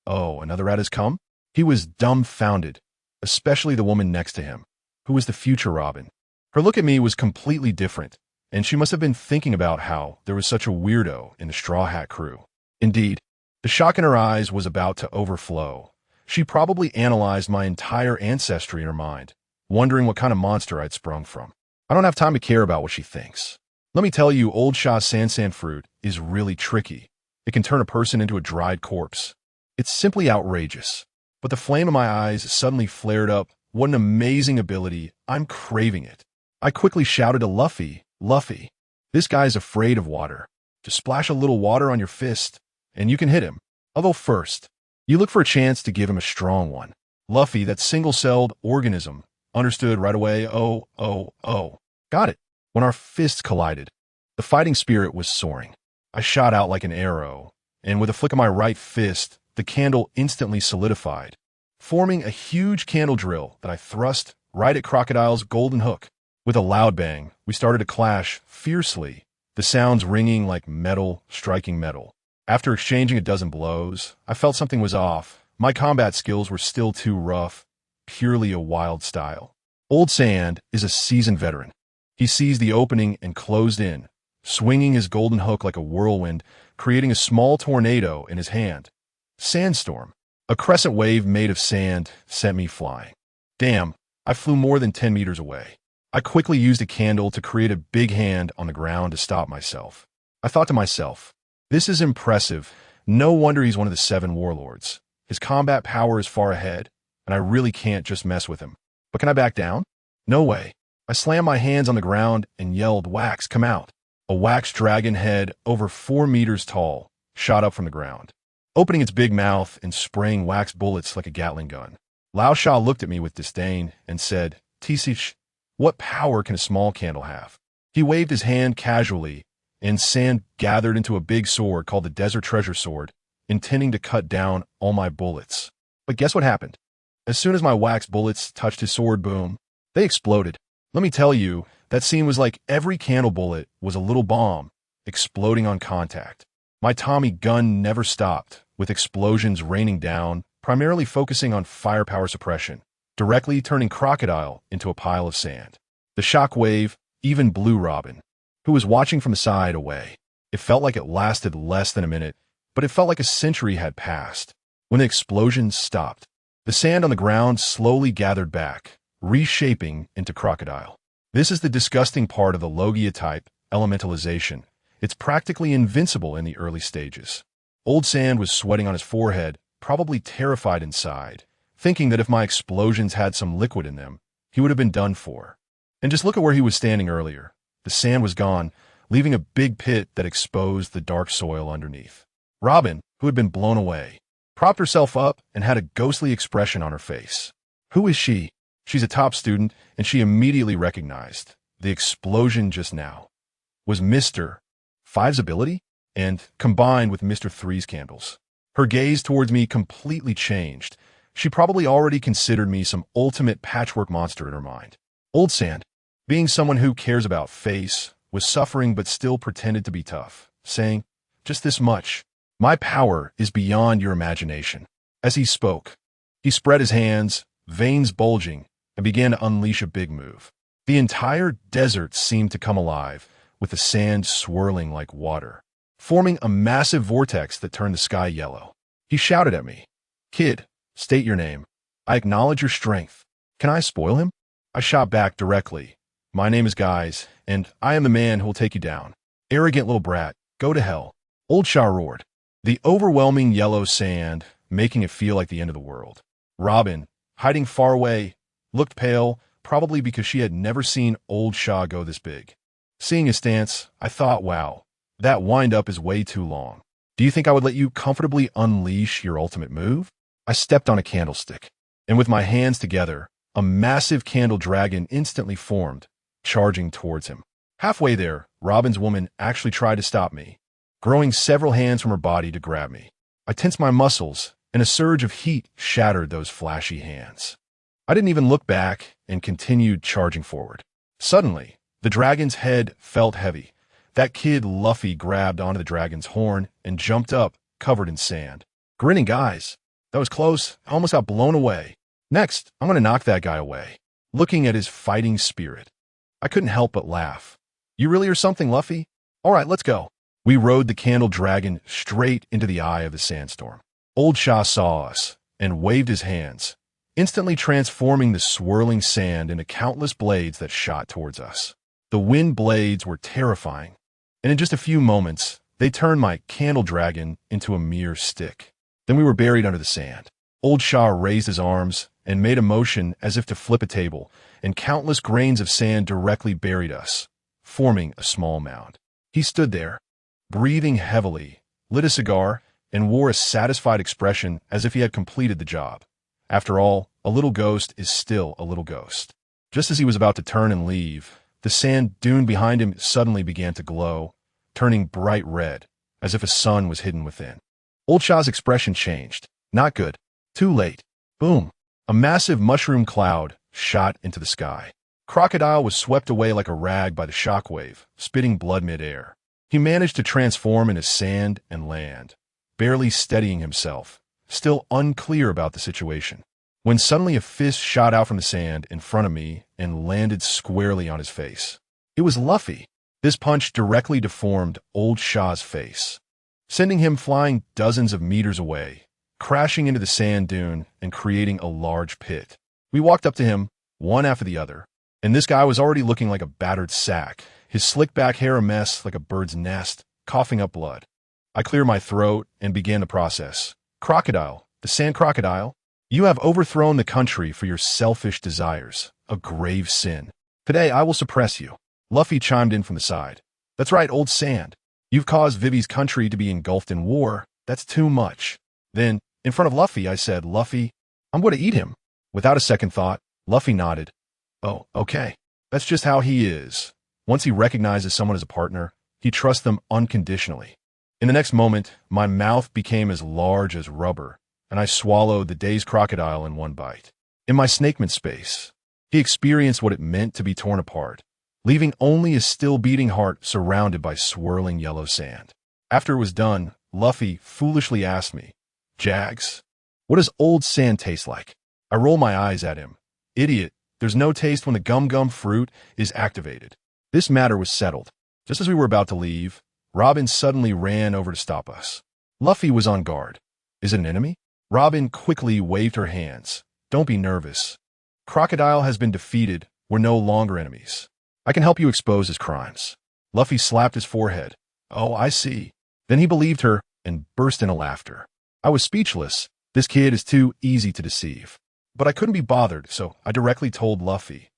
Oh, another rat has come? He was dumbfounded, especially the woman next to him, who was the future Robin. Her look at me was completely different, and she must have been thinking about how there was such a weirdo in the Straw Hat crew. Indeed, the shock in her eyes was about to overflow. She probably analyzed my entire ancestry in her mind, wondering what kind of monster I'd sprung from. I don't have time to care about what she thinks. Let me tell you, Old Shah's Sansan fruit is really tricky. It can turn a person into a dried corpse. It's simply outrageous. But the flame in my eyes suddenly flared up. What an amazing ability. I'm craving it. I quickly shouted to Luffy, "Luffy, this guy's afraid of water. Just splash a little water on your fist, and you can hit him. Although first, you look for a chance to give him a strong one." Luffy, that single-celled organism, understood right away. Oh. Got it. When our fists collided, the fighting spirit was soaring. I shot out like an arrow, and with a flick of my right fist, the candle instantly solidified, forming a huge candle drill that I thrust right at Crocodile's golden hook. With a loud bang, we started to clash fiercely, the sounds ringing like metal striking metal. After exchanging a dozen blows, I felt something was off. My combat skills were still too rough, purely a wild style. Old Sand is a seasoned veteran. He seized the opening and closed in, swinging his golden hook like a whirlwind, creating a small tornado in his hand. Sandstorm. A crescent wave made of sand sent me flying. Damn, I flew more than 10 meters away. I quickly used a candle to create a big hand on the ground to stop myself. I thought to myself, this is impressive. No wonder he's one of the 7 warlords. His combat power is far ahead, and I really can't just mess with him. But can I back down? No way. I slammed my hands on the ground and yelled, "Wax, come out." A wax dragon head, over 4 meters tall, shot up from the ground, opening its big mouth and spraying wax bullets like a Gatling gun. Lao Sha looked at me with disdain and said, "Tisish, what power can a small candle have?" He waved his hand casually, and sand gathered into a big sword called the Desert Treasure Sword, intending to cut down all my bullets. But guess what happened? As soon as my wax bullets touched his sword, boom, they exploded. Let me tell you, that scene was like every candle bullet was a little bomb, exploding on contact. My Tommy gun never stopped, with explosions raining down, primarily focusing on firepower suppression, directly turning Crocodile into a pile of sand. The shock wave even blew Robin, who was watching from the side, away. It felt like it lasted less than a minute, but it felt like a century had passed. When the explosions stopped, the sand on the ground slowly gathered back, reshaping into Crocodile. This is the disgusting part of the Logia-type elementalization. It's practically invincible in the early stages. Old Sand was sweating on his forehead, probably terrified inside, thinking that if my explosions had some liquid in them, he would have been done for. And just look at where he was standing earlier. The sand was gone, leaving a big pit that exposed the dark soil underneath. Robin, who had been blown away, propped herself up and had a ghostly expression on her face. Who is she? She's a top student, and she immediately recognized the explosion just now was Mr. 5's ability, and combined with Mr. 3's candles. Her gaze towards me completely changed. She probably already considered me some ultimate patchwork monster in her mind. Old Sand, being someone who cares about face, was suffering but still pretended to be tough, saying, "Just this much. My power is beyond your imagination." As he spoke, he spread his hands, veins bulging, and began to unleash a big move. The entire desert seemed to come alive, with the sand swirling like water, forming a massive vortex that turned the sky yellow. He shouted at me, "Kid, state your name. I acknowledge your strength. Can I spoil him?" I shot back directly. "My name is Guys, and I am the man who will take you down. Arrogant little brat, go to hell." Old Shah roared, the overwhelming yellow sand making it feel like the end of the world. Robin, hiding far away, looked pale, probably because she had never seen Old Shah go this big. Seeing his stance, I thought, wow, that wind-up is way too long. Do you think I would let you comfortably unleash your ultimate move? I stepped on a candlestick, and with my hands together, a massive candle dragon instantly formed, charging towards him. Halfway there, Robin's woman actually tried to stop me, growing several hands from her body to grab me. I tensed my muscles and a surge of heat shattered those flashy hands. I didn't even look back and continued charging forward. Suddenly, the dragon's head felt heavy. That kid Luffy grabbed onto the dragon's horn and jumped up, covered in sand. Grinning, guys. That was close. I almost got blown away. Next, I'm going to knock that guy away. Looking at his fighting spirit, I couldn't help but laugh. You really are something, Luffy? All right, let's go. We rode the candle dragon straight into the eye of the sandstorm. Old Shah saw us and waved his hands, instantly transforming the swirling sand into countless blades that shot towards us. The wind blades were terrifying, and in just a few moments, they turned my candle dragon into a mere stick. Then we were buried under the sand. Old Shah raised his arms and made a motion as if to flip a table, and countless grains of sand directly buried us, forming a small mound. He stood there, breathing heavily, lit a cigar, and wore a satisfied expression as if he had completed the job. After all, a little ghost is still a little ghost. Just as he was about to turn and leave, the sand dune behind him suddenly began to glow, turning bright red, as if a sun was hidden within. Old Shah's expression changed. Not good. Too late. Boom. A massive mushroom cloud shot into the sky. Crocodile was swept away like a rag by the shockwave, spitting blood mid-air. He managed to transform into sand and land, barely steadying himself, still unclear about the situation, when suddenly a fist shot out from the sand in front of me and landed squarely on his face. It was Luffy. This punch directly deformed Old Shah's face, sending him flying dozens of meters away, crashing into the sand dune and creating a large pit. We walked up to him, one after the other, and this guy was already looking like a battered sack, his slick back hair a mess like a bird's nest, coughing up blood. I cleared my throat and began the process. Crocodile, the sand crocodile, you have overthrown the country for your selfish desires, a grave sin. Today I will suppress you. Luffy chimed in from the side. That's right, old sand. You've caused Vivi's country to be engulfed in war. That's too much. Then, in front of Luffy, I said, Luffy, I'm going to eat him. Without a second thought, Luffy nodded. Oh, okay. That's just how he is. Once he recognizes someone as a partner, he trusts them unconditionally. In the next moment, my mouth became as large as rubber, and I swallowed the dazed crocodile in one bite. In my snakeman space, he experienced what it meant to be torn apart, leaving only a still-beating heart surrounded by swirling yellow sand. After it was done, Luffy foolishly asked me, Jags, what does old sand taste like? I roll my eyes at him. Idiot, there's no taste when the gum-gum fruit is activated. This matter was settled. Just as we were about to leave, Robin suddenly ran over to stop us. Luffy was on guard. Is it an enemy? Robin quickly waved her hands. Don't be nervous. Crocodile has been defeated. We're no longer enemies. I can help you expose his crimes. Luffy slapped his forehead. Oh, I see. Then he believed her and burst into laughter. I was speechless. This kid is too easy to deceive. But I couldn't be bothered, so I directly told Luffy,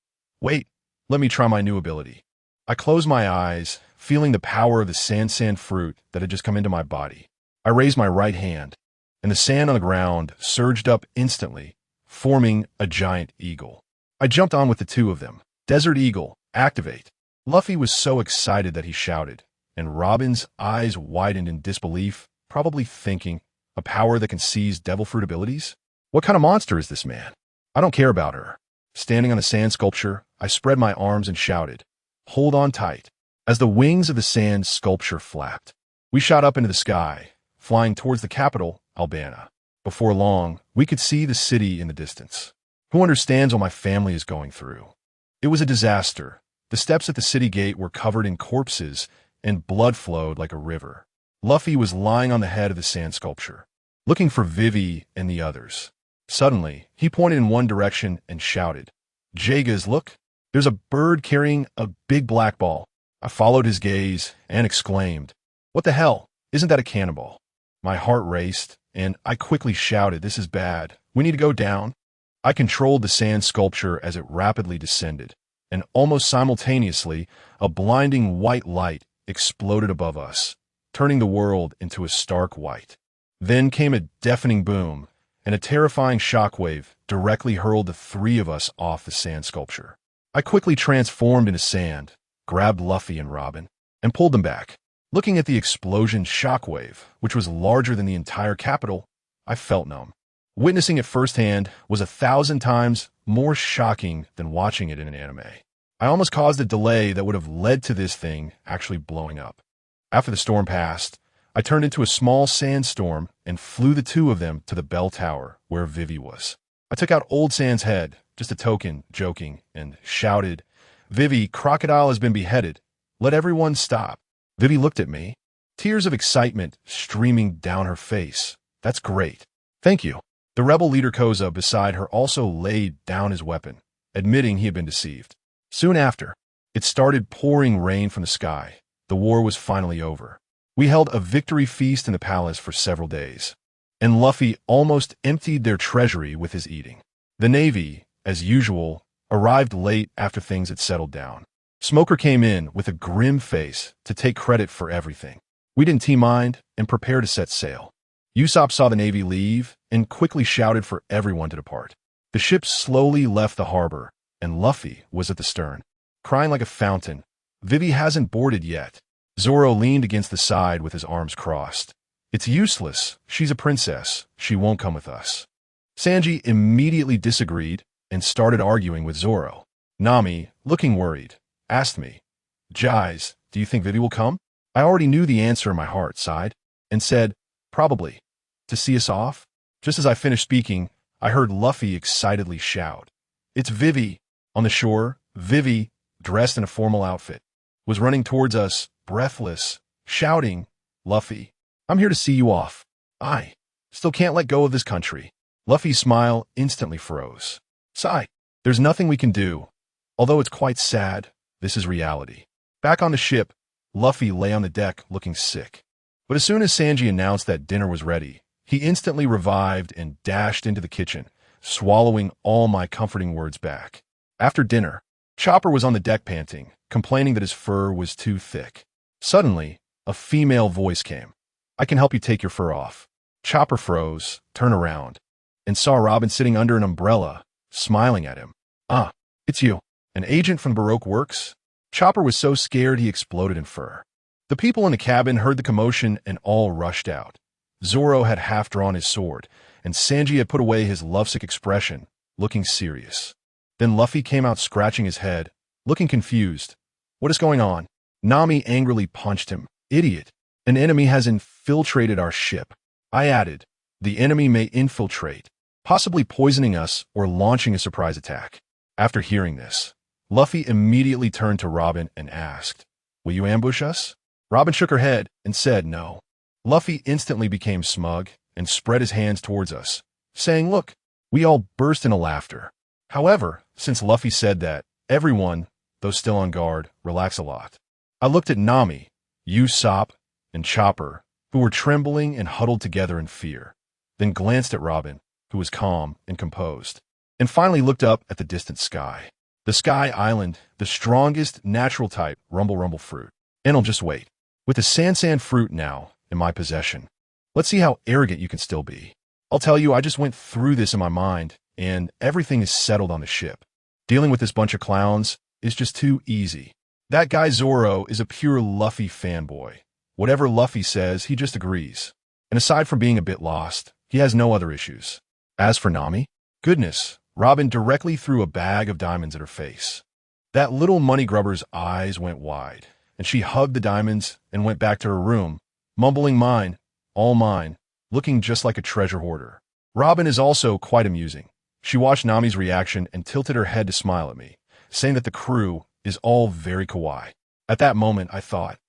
wait, let me try my new ability. I closed my eyes, feeling the power of the sand fruit that had just come into my body. I raised my right hand, and the sand on the ground surged up instantly, forming a giant eagle. I jumped on with the two of them. Desert Eagle, activate. Luffy was so excited that he shouted, and Robin's eyes widened in disbelief, probably thinking, a power that can seize devil fruit abilities? What kind of monster is this man? I don't care about her. Standing on a sand sculpture, I spread my arms and shouted, hold on tight. As the wings of the sand sculpture flapped, we shot up into the sky, flying towards the capital, Alabasta. Before long, we could see the city in the distance. Who understands what my family is going through? It was a disaster. The steps at the city gate were covered in corpses, and blood flowed like a river. Luffy was lying on the head of the sand sculpture, looking for Vivi and the others. Suddenly, he pointed in one direction and shouted, Jagas, look, there's a bird carrying a big black ball. I followed his gaze and exclaimed, what the hell? Isn't that a cannonball? My heart raced, and I quickly shouted, this is bad. We need to go down. I controlled the sand sculpture as it rapidly descended, and almost simultaneously, a blinding white light exploded above us, turning the world into a stark white. Then came a deafening boom, and a terrifying shockwave directly hurled the three of us off the sand sculpture. I quickly transformed into sand, grabbed Luffy and Robin, and pulled them back. Looking at the explosion shockwave, which was larger than the entire capital, I felt numb. Witnessing it firsthand was 1,000 times more shocking than watching it in an anime. I almost caused a delay that would have led to this thing actually blowing up. After the storm passed, I turned into a small sandstorm and flew the two of them to the bell tower where Vivi was. I took out Old Sand's head, just a token, joking, and shouted, "Vivi, Crocodile has been beheaded. Let everyone stop." Vivi looked at me, tears of excitement streaming down her face. "That's great. Thank you." The rebel leader Koza beside her also laid down his weapon, admitting he had been deceived. Soon after, it started pouring rain from the sky. The war was finally over. We held a victory feast in the palace for several days, and Luffy almost emptied their treasury with his eating. The Navy, as usual, arrived late after things had settled down. Smoker came in with a grim face to take credit for everything. We didn't T-mind and prepare to set sail. Usopp saw the Navy leave and quickly shouted for everyone to depart. The ship slowly left the harbor, and Luffy was at the stern, crying like a fountain. Vivi hasn't boarded yet. Zoro leaned against the side with his arms crossed. "It's useless. She's a princess. She won't come with us." Sanji immediately disagreed and started arguing with Zoro. Nami, looking worried, asked me, "Jais, do you think Vivi will come?" I already knew the answer in my heart, sighed, and said, "Probably. To see us off?" Just as I finished speaking, I heard Luffy excitedly shout, "It's Vivi!" On the shore, Vivi, dressed in a formal outfit, was running towards us, breathless, shouting, "Luffy, I'm here to see you off. I still can't let go of this country." Luffy's smile instantly froze. "Sigh, there's nothing we can do. Although it's quite sad, this is reality." Back on the ship, Luffy lay on the deck looking sick. But as soon as Sanji announced that dinner was ready, he instantly revived and dashed into the kitchen, swallowing all my comforting words back. After dinner, Chopper was on the deck panting, complaining that his fur was too thick. Suddenly, a female voice came. "I can help you take your fur off." Chopper froze, turned around, and saw Robin sitting under an umbrella, smiling at him. "Ah, it's you. An agent from Baroque Works?" Chopper was so scared he exploded in fur. The people in the cabin heard the commotion and all rushed out. Zoro had half drawn his sword, and Sanji had put away his lovesick expression, looking serious. Then Luffy came out scratching his head, looking confused. "What is going on?" Nami angrily punched him. "Idiot. An enemy has infiltrated our ship." I added, "The enemy may infiltrate, possibly poisoning us or launching a surprise attack." After hearing this, Luffy immediately turned to Robin and asked, "Will you ambush us?" Robin shook her head and said no. Luffy instantly became smug and spread his hands towards us, saying, "Look." We all burst into laughter. However, since Luffy said that, everyone, though still on guard, relaxed a lot. I looked at Nami, Usopp, and Chopper, who were trembling and huddled together in fear, then glanced at Robin, who was calm and composed, and finally looked up at the distant sky. The Sky Island, the strongest natural type rumble fruit. Enel, just wait. With the Sand fruit now in my possession, let's see how arrogant you can still be. I'll tell you, I just went through this in my mind, and everything is settled on the ship. Dealing with this bunch of clowns is just too easy. That guy Zoro is a pure Luffy fanboy. Whatever Luffy says, he just agrees. And aside from being a bit lost, he has no other issues. As for Nami, goodness, Robin directly threw a bag of diamonds at her face. That little money grubber's eyes went wide, and she hugged the diamonds and went back to her room, mumbling mine, all mine, looking just like a treasure hoarder. Robin is also quite amusing. She watched Nami's reaction and tilted her head to smile at me, saying that the crew is all very kawaii. At that moment, I thought,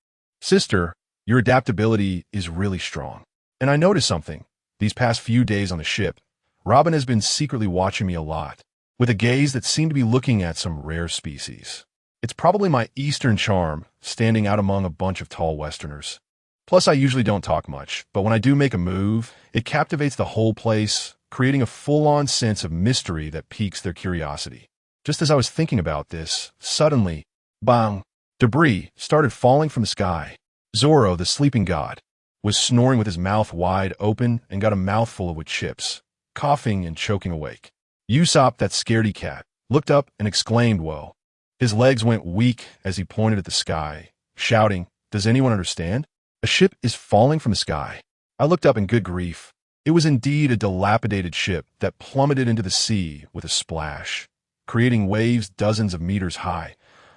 "Sister, your adaptability is really strong." And I noticed something. These past few days on the ship, Robin has been secretly watching me a lot, with a gaze that seemed to be looking at some rare species. It's probably my Eastern charm, standing out among a bunch of tall Westerners. Plus, I usually don't talk much, but when I do make a move, it captivates the whole place, creating a full-on sense of mystery that piques their curiosity. Just as I was thinking about this, suddenly, bang, debris started falling from the sky. Zoro, the sleeping god, was snoring with his mouth wide open and got a mouthful of wood chips, coughing and choking awake. Usopp, that scaredy cat, looked up and exclaimed, "Whoa." His legs went weak as he pointed at the sky, shouting, "Does anyone understand? A ship is falling from the sky." I looked up and good grief, It was indeed a dilapidated ship that plummeted into the sea with a splash, creating waves dozens of meters high,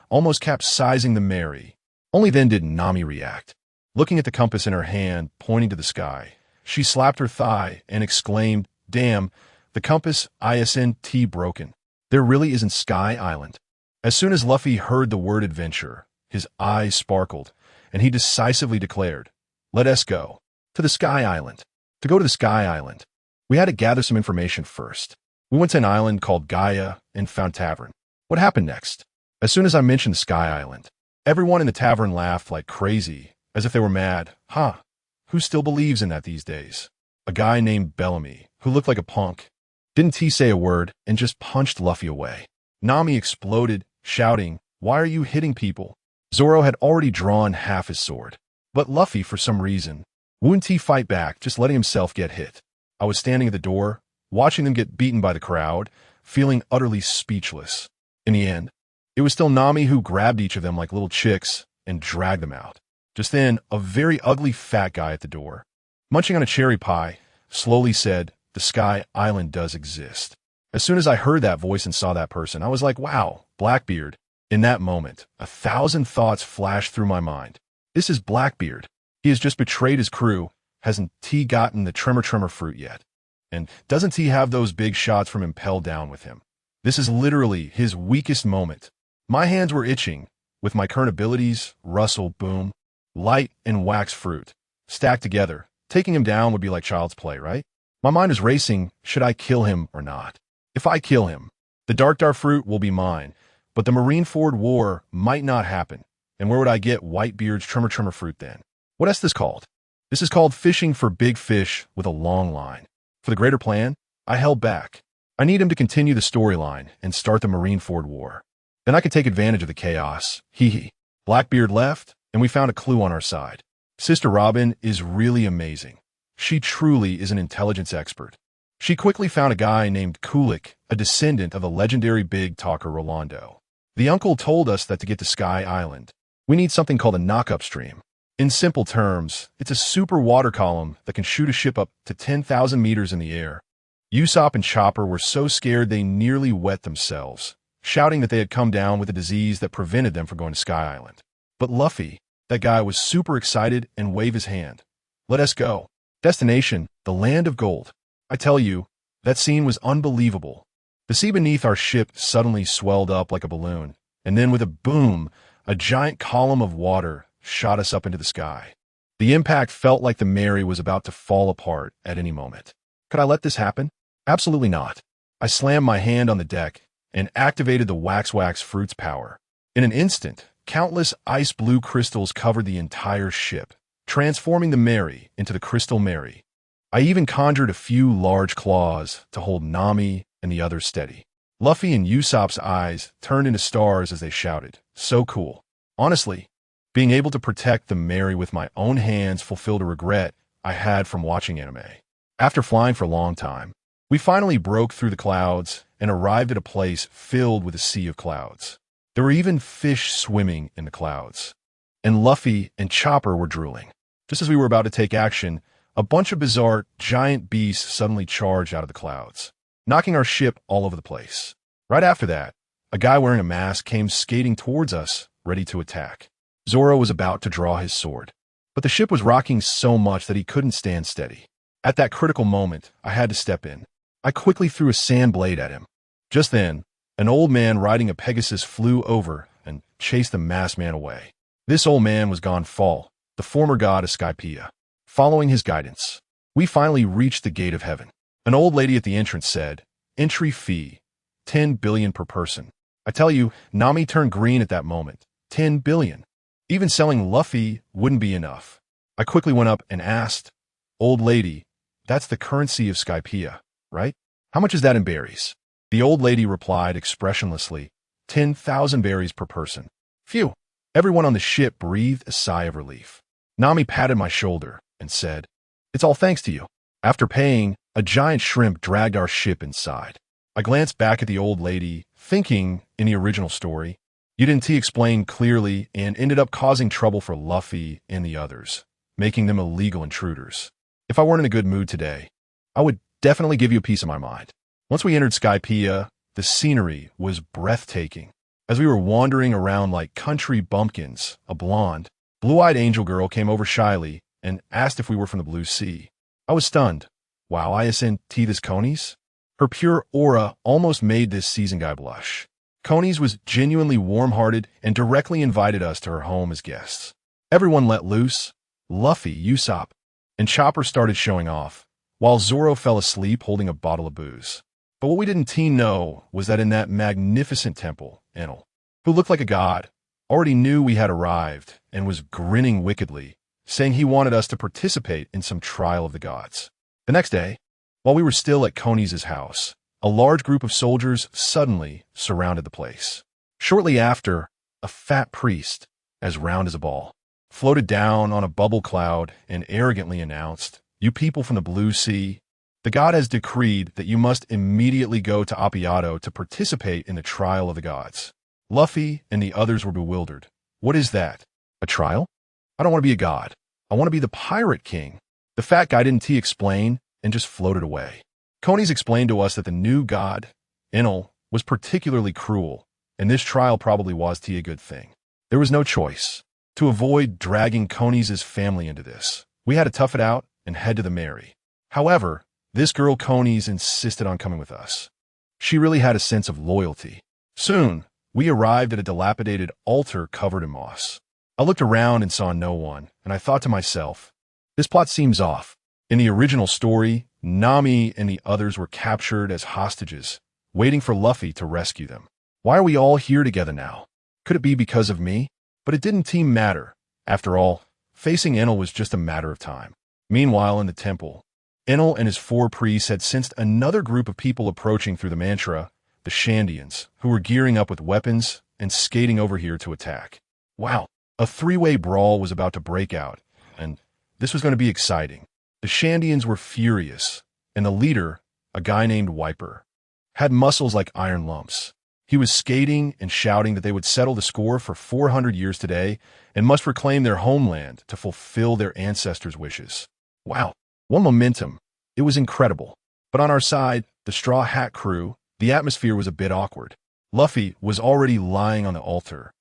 almost capsizing the Mary. Only then did Nami react. Looking at the compass in her hand, pointing to the sky, she slapped her thigh and exclaimed, "Damn, the compass isn't broken. There really isn't Sky Island." As soon as Luffy heard the word adventure, his eyes sparkled, and he decisively declared, "Let us go. To the Sky Island." To go to the Sky Island, we had to gather some information first. We went to an island called Gaia and found tavern. What happened next? As soon as I mentioned the Sky Island, everyone in the tavern laughed like crazy, as if they were mad. Who still believes in that these days? A guy named Bellamy, who looked like a punk. Didn't he say a word and just punched Luffy away? Nami exploded, shouting, "Why are you hitting people?" Zoro had already drawn half his sword. But Luffy, for some reason, wouldn't he fight back, just letting himself get hit. I was standing at the door, watching them get beaten by the crowd, feeling utterly speechless. In the end, it was still Nami who grabbed each of them like little chicks and dragged them out. Just then, a very ugly fat guy at the door, munching on a cherry pie, slowly said, "The Sky Island does exist." As soon as I heard that voice and saw that person, I was like, wow, Blackbeard. In that moment, 1,000 thoughts flashed through my mind. This is Blackbeard. He has just betrayed his crew. Hasn't he gotten the Tremor fruit yet? And doesn't he have those big shots from Impel down with him? This is literally his weakest moment. My hands were itching. With my current abilities, Rustle, Boom, Light, and Wax Fruit, stacked together, taking him down would be like child's play, right? My mind is racing. Should I kill him or not? If I kill him, the Dark fruit will be mine, but the Marineford War might not happen. And where would I get Whitebeard's Tremor fruit then? What is this called? This is called fishing for big fish with a long line. For the greater plan, I held back. I need him to continue the storyline and start the Marineford War. Then I could take advantage of the chaos. Hee. Blackbeard left, and we found a clue on our side. Sister Robin is really amazing. She truly is an intelligence expert. She quickly found a guy named Kulik, a descendant of the legendary big talker Rolando. The uncle told us that to get to Sky Island, we need something called a knock-up stream. In simple terms, it's a super water column that can shoot a ship up to 10,000 meters in the air. Usopp and Chopper were so scared they nearly wet themselves, shouting that they had come down with a disease that prevented them from going to Sky Island. But Luffy, that guy, was super excited and waved his hand. Let us go. Destination, the land of gold. I tell you, that scene was unbelievable. The sea beneath our ship suddenly swelled up like a balloon, and then with a boom, a giant column of water shot us up into the sky. The impact felt like the Mary was about to fall apart at any moment. Could I let this happen? Absolutely not. I slammed my hand on the deck and activated the Wax Fruit's power. In an instant, countless ice blue crystals covered the entire ship, transforming the Mary into the Crystal Mary. I even conjured a few large claws to hold Nami and the others steady. Luffy and Usopp's eyes turned into stars as they shouted, "So cool." Honestly, being able to protect the Mary with my own hands fulfilled a regret I had from watching anime. After flying for a long time, we finally broke through the clouds and arrived at a place filled with a sea of clouds. There were even fish swimming in the clouds. And Luffy and Chopper were drooling. Just as we were about to take action, a bunch of bizarre, giant beasts suddenly charged out of the clouds, knocking our ship all over the place. Right after that, a guy wearing a mask came skating towards us, ready to attack. Zoro was about to draw his sword, but the ship was rocking so much that he couldn't stand steady. At that critical moment, I had to step in. I quickly threw a sand blade at him. Just then, an old man riding a Pegasus flew over and chased the masked man away. This old man was Gonfal, the former god of Skypiea. Following his guidance, we finally reached the gate of heaven. An old lady at the entrance said, "Entry fee, 10 billion per person." I tell you, Nami turned green at that moment. 10 billion. Even selling Luffy wouldn't be enough. I quickly went up and asked, "Old lady, that's the currency of Skypiea, right? How much is that in berries?" The old lady replied expressionlessly, 10,000 berries per person. Phew. Everyone on the ship breathed a sigh of relief. Nami patted my shoulder and said, "It's all thanks to you." After paying, a giant shrimp dragged our ship inside. I glanced back at the old lady, thinking, in the original story, Yuan explained clearly and ended up causing trouble for Luffy and the others, making them illegal intruders. If I weren't in a good mood today, I would definitely give you a piece of my mind. Once we entered Skypiea, the scenery was breathtaking. As we were wandering around like country bumpkins, a blonde, blue-eyed angel girl came over shyly and asked if we were from the Blue Sea. I was stunned. Wow, ISNT this Conies? Her pure aura almost made this seasoned guy blush. Conies was genuinely warm-hearted and directly invited us to her home as guests. Everyone let loose. Luffy, Usopp, and Chopper started showing off, while Zoro fell asleep holding a bottle of booze. But what we didn't know was that in that magnificent temple, Enel, who looked like a god, already knew we had arrived and was grinning wickedly, saying he wanted us to participate in some trial of the gods. The next day, while we were still at Conies' house, a large group of soldiers suddenly surrounded the place. Shortly after, a fat priest, as round as a ball, floated down on a bubble cloud and arrogantly announced, "You people from the Blue Sea, the god has decreed that you must immediately go to Appiato to participate in the trial of the gods." Luffy and the others were bewildered. What is that? A trial? I don't want to be a god. I want to be the pirate king. The fat guy didn't explain and just floated away. Conies explained to us that the new god, Enel, was particularly cruel, and this trial probably was a good thing. There was no choice. To avoid dragging Conies' family into this, we had to tough it out and head to the Mary. However, this girl Conies insisted on coming with us. She really had a sense of loyalty. Soon, we arrived at a dilapidated altar covered in moss. I looked around and saw no one, and I thought to myself, this plot seems off. In the original story, Nami and the others were captured as hostages, waiting for Luffy to rescue them. Why are we all here together now? Could it be because of me? But it didn't matter. After all, facing Enel was just a matter of time. Meanwhile, in the temple, Enel and his 4 priests had sensed another group of people approaching through the mantra, the Shandians, who were gearing up with weapons and skating over here to attack. Wow, a 3-way brawl was about to break out, and this was going to be exciting. The Shandians were furious, and the leader, a guy named Wiper, had muscles like iron lumps. He was skating and shouting that they would settle the score for 400 years today and must reclaim their homeland to fulfill their ancestors' wishes. Wow, what momentum. It was incredible. But on our side, the Straw Hat crew, the atmosphere was a bit awkward. Luffy was already lying on the altar,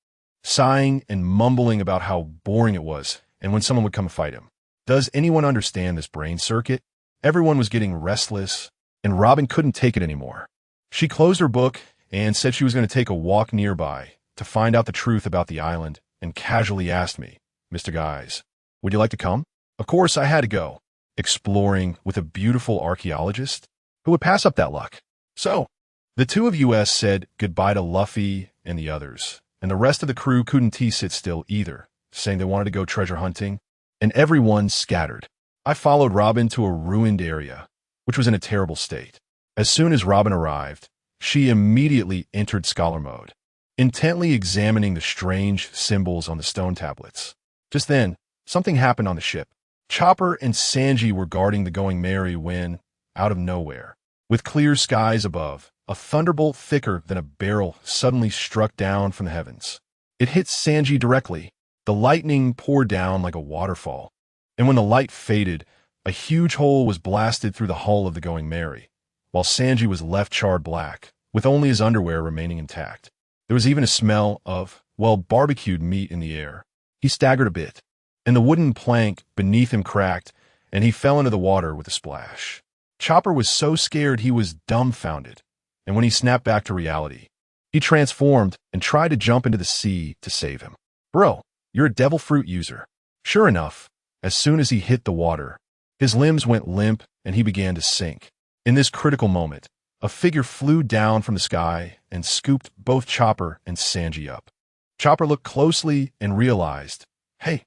sighing and mumbling about how boring it was and when someone would come fight him. Does anyone understand this brain circuit? Everyone was getting restless, and Robin couldn't take it anymore. She closed her book and said she was going to take a walk nearby to find out the truth about the island and casually asked me, "Mr. Guys, would you like to come?" Of course, I had to go, exploring with a beautiful archaeologist who would pass up that luck. So, the 2 of us said goodbye to Luffy and the others, and the rest of the crew couldn't sit still either, saying they wanted to go treasure hunting, and everyone scattered. I followed Robin to a ruined area, which was in a terrible state. As soon as Robin arrived, she immediately entered scholar mode, intently examining the strange symbols on the stone tablets. Just then, something happened on the ship. Chopper and Sanji were guarding the Going Merry when, out of nowhere, with clear skies above, a thunderbolt thicker than a barrel suddenly struck down from the heavens. It hit Sanji directly. The lightning poured down like a waterfall, and when the light faded, a huge hole was blasted through the hull of the Going Merry, while Sanji was left charred black, with only his underwear remaining intact. There was even a smell of, well, barbecued meat in the air. He staggered a bit, and the wooden plank beneath him cracked, and he fell into the water with a splash. Chopper was so scared he was dumbfounded, and when he snapped back to reality, he transformed and tried to jump into the sea to save him. "Bro, you're a devil fruit user." Sure enough, as soon as he hit the water, his limbs went limp and he began to sink. In this critical moment, a figure flew down from the sky and scooped both Chopper and Sanji up. Chopper looked closely and realized, hey,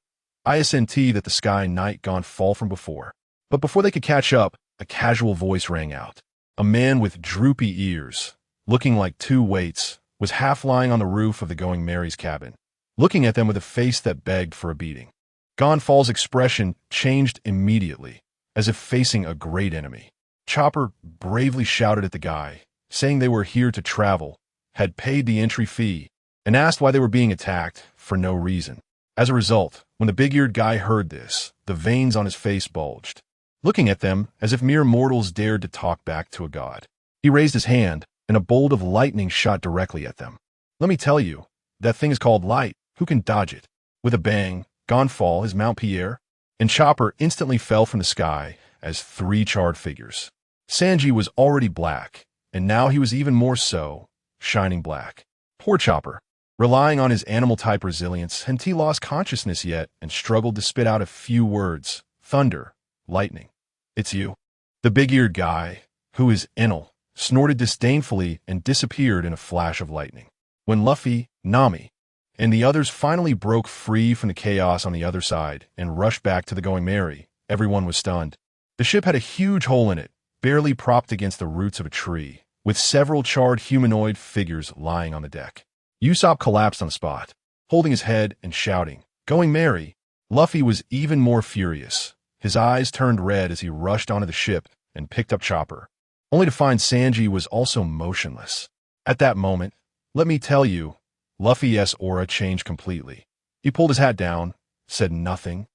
ISNT that the sky night gone fall from before. But before they could catch up, a casual voice rang out. A man with droopy ears, looking like 2 weights, was half lying on the roof of the Going Merry's cabin, looking at them with a face that begged for a beating. Gonfal's expression changed immediately, as if facing a great enemy. Chopper bravely shouted at the guy, saying they were here to travel, had paid the entry fee, and asked why they were being attacked for no reason. As a result, when the big-eared guy heard this, the veins on his face bulged. looking at them as if mere mortals dared to talk back to a god. He raised his hand, and a bolt of lightning shot directly at them. Let me tell you, that thing is called light. Who can dodge it? With a bang, gone fall his Mount Pierre, and Chopper instantly fell from the sky as 3 charred figures. Sanji was already black, and now he was even more so, shining black. Poor Chopper. Relying on his animal-type resilience, hadn't he lost consciousness yet and struggled to spit out a few words. Thunder, lightning. It's you. The big-eared guy, who is Enel, snorted disdainfully and disappeared in a flash of lightning. When Luffy, Nami, and the others finally broke free from the chaos on the other side and rushed back to the Going Merry, everyone was stunned. The ship had a huge hole in it, barely propped against the roots of a tree, with several charred humanoid figures lying on the deck. Usopp collapsed on the spot, holding his head and shouting, "Going Merry!" Luffy was even more furious. His eyes turned red as he rushed onto the ship and picked up Chopper, only to find Sanji was also motionless. At that moment, let me tell you, Luffy's aura changed completely. He pulled his hat down, said nothing,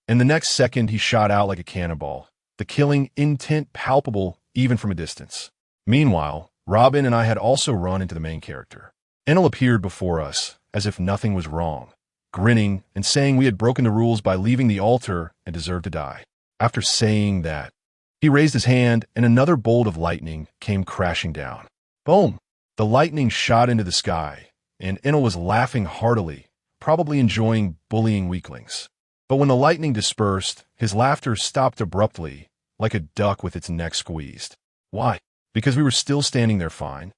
and the next second he shot out like a cannonball, the killing intent palpable even from a distance. Meanwhile, Robin and I had also run into the main character. Enel appeared before us, as if nothing was wrong, grinning and saying we had broken the rules by leaving the altar and deserved to die. After saying that, he raised his hand and another bolt of lightning came crashing down. Boom! The lightning shot into the sky, and Enel was laughing heartily, probably enjoying bullying weaklings. But when the lightning dispersed, his laughter stopped abruptly, like a duck with its neck squeezed. Why? Because we were still standing there fine,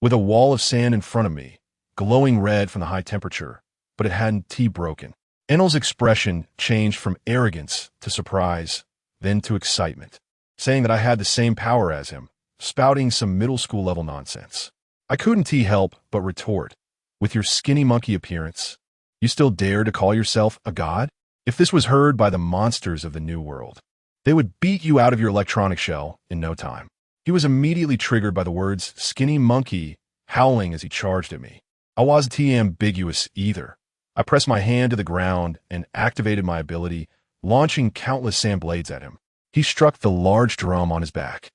with a wall of sand in front of me, glowing red from the high temperature, but it hadn't broken. Enel's expression changed from arrogance to surprise, then to excitement, saying that I had the same power as him, spouting some middle school level nonsense. I couldn't help but retort, with your skinny monkey appearance, you still dare to call yourself a god? If this was heard by the monsters of the New World, they would beat you out of your electronic shell in no time. He was immediately triggered by the words skinny monkey howling as he charged at me. I wasn't ambiguous either. I pressed my hand to the ground and activated my ability, launching countless sand blades at him. He struck the large drum on his back,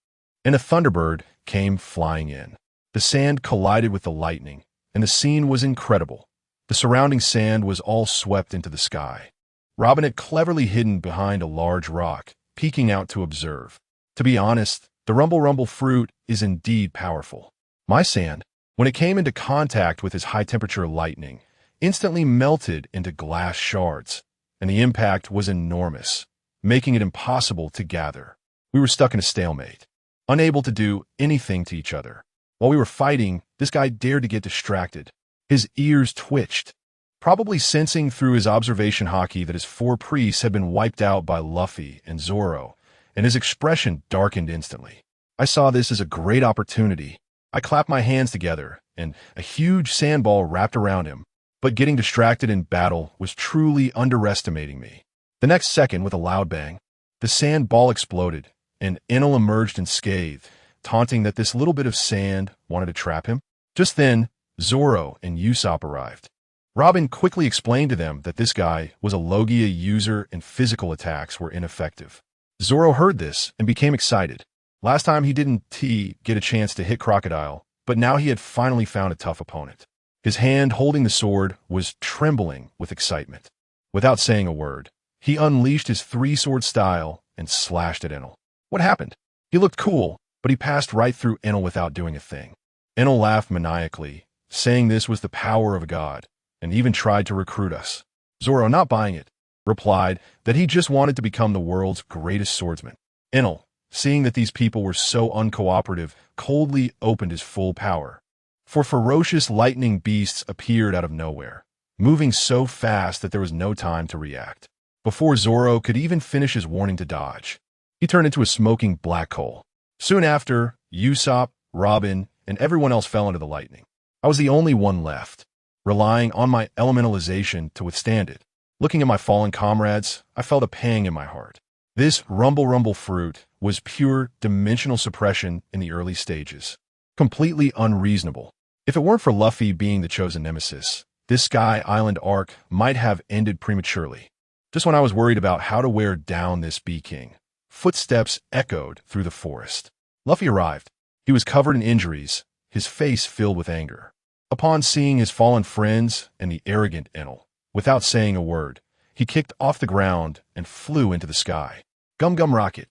and a thunderbird came flying in. The sand collided with the lightning, and the scene was incredible. The surrounding sand was all swept into the sky. Robin had cleverly hidden behind a large rock, peeking out to observe. To be honest, the rumble fruit is indeed powerful. My sand, when it came into contact with his high-temperature lightning, instantly melted into glass shards, and the impact was enormous, making it impossible to gather. We were stuck in a stalemate, unable to do anything to each other. While we were fighting, this guy dared to get distracted. His ears twitched, probably sensing through his observation hockey that his 4 priests had been wiped out by Luffy and Zoro, and his expression darkened instantly. I saw this as a great opportunity. I clapped my hands together, and a huge sandball wrapped around him, but getting distracted in battle was truly underestimating me. The next second, with a loud bang, the sandball exploded, and Enel emerged unscathed, taunting that this little bit of sand wanted to trap him. Just then, Zoro and Usopp arrived. Robin quickly explained to them that this guy was a Logia user and physical attacks were ineffective. Zoro heard this and became excited. Last time he didn't get a chance to hit Crocodile, but now he had finally found a tough opponent. His hand holding the sword was trembling with excitement. Without saying a word, he unleashed his 3-sword style and slashed at Enel. What happened? He looked cool, but he passed right through Enel without doing a thing. Enel laughed maniacally, saying this was the power of a god, and even tried to recruit us. Zoro, not buying it, replied that he just wanted to become the world's greatest swordsman. Enel, seeing that these people were so uncooperative, coldly opened his full power. 4 ferocious lightning beasts appeared out of nowhere, moving so fast that there was no time to react. Before Zoro could even finish his warning to dodge, he turned into a smoking black coal. Soon after, Usopp, Robin, and everyone else fell into the lightning. I was the only one left, relying on my elementalization to withstand it. Looking at my fallen comrades, I felt a pang in my heart. This rumble fruit was pure dimensional suppression in the early stages. Completely unreasonable. If it weren't for Luffy being the chosen nemesis, this Sky Island arc might have ended prematurely. Just when I was worried about how to wear down this Bee King, footsteps echoed through the forest. Luffy arrived. He was covered in injuries, his face filled with anger. Upon seeing his fallen friends and the arrogant Enel, without saying a word, he kicked off the ground and flew into the sky. Gum Gum Rocket.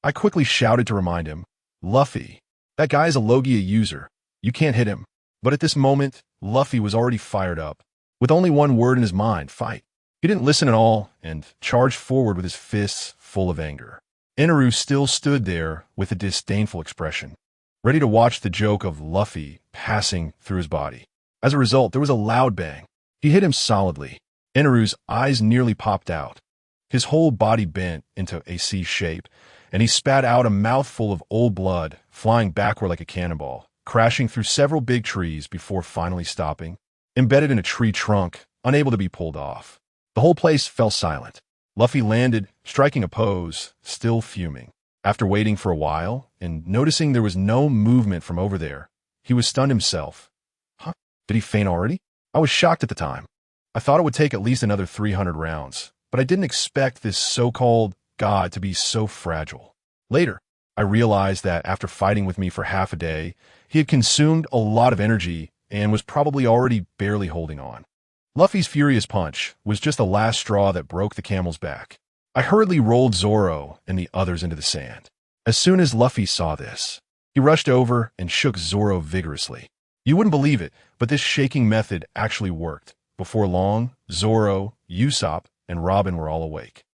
I quickly shouted to remind him, Luffy, that guy's a Logia user. You can't hit him. But at this moment, Luffy was already fired up. With only one word in his mind, fight. He didn't listen at all and charged forward with his fists full of anger. Enel still stood there with a disdainful expression, ready to watch the joke of Luffy passing through his body. As a result, there was a loud bang. He hit him solidly. Enel's eyes nearly popped out. His whole body bent into a C shape, and he spat out a mouthful of old blood, flying backward like a cannonball, crashing through several big trees before finally stopping, embedded in a tree trunk, unable to be pulled off. The whole place fell silent. Luffy landed, striking a pose, still fuming. After waiting for a while, and noticing there was no movement from over there, he was stunned himself. Huh? Did he faint already? I was shocked at the time. I thought it would take at least another 300 rounds, but I didn't expect this so-called god to be so fragile. Later, I realized that after fighting with me for half a day, he had consumed a lot of energy and was probably already barely holding on. Luffy's furious punch was just the last straw that broke the camel's back. I hurriedly rolled Zoro and the others into the sand. As soon as Luffy saw this, he rushed over and shook Zoro vigorously. You wouldn't believe it, but this shaking method actually worked. Before long, Zoro, Usopp, and Robin were all awake.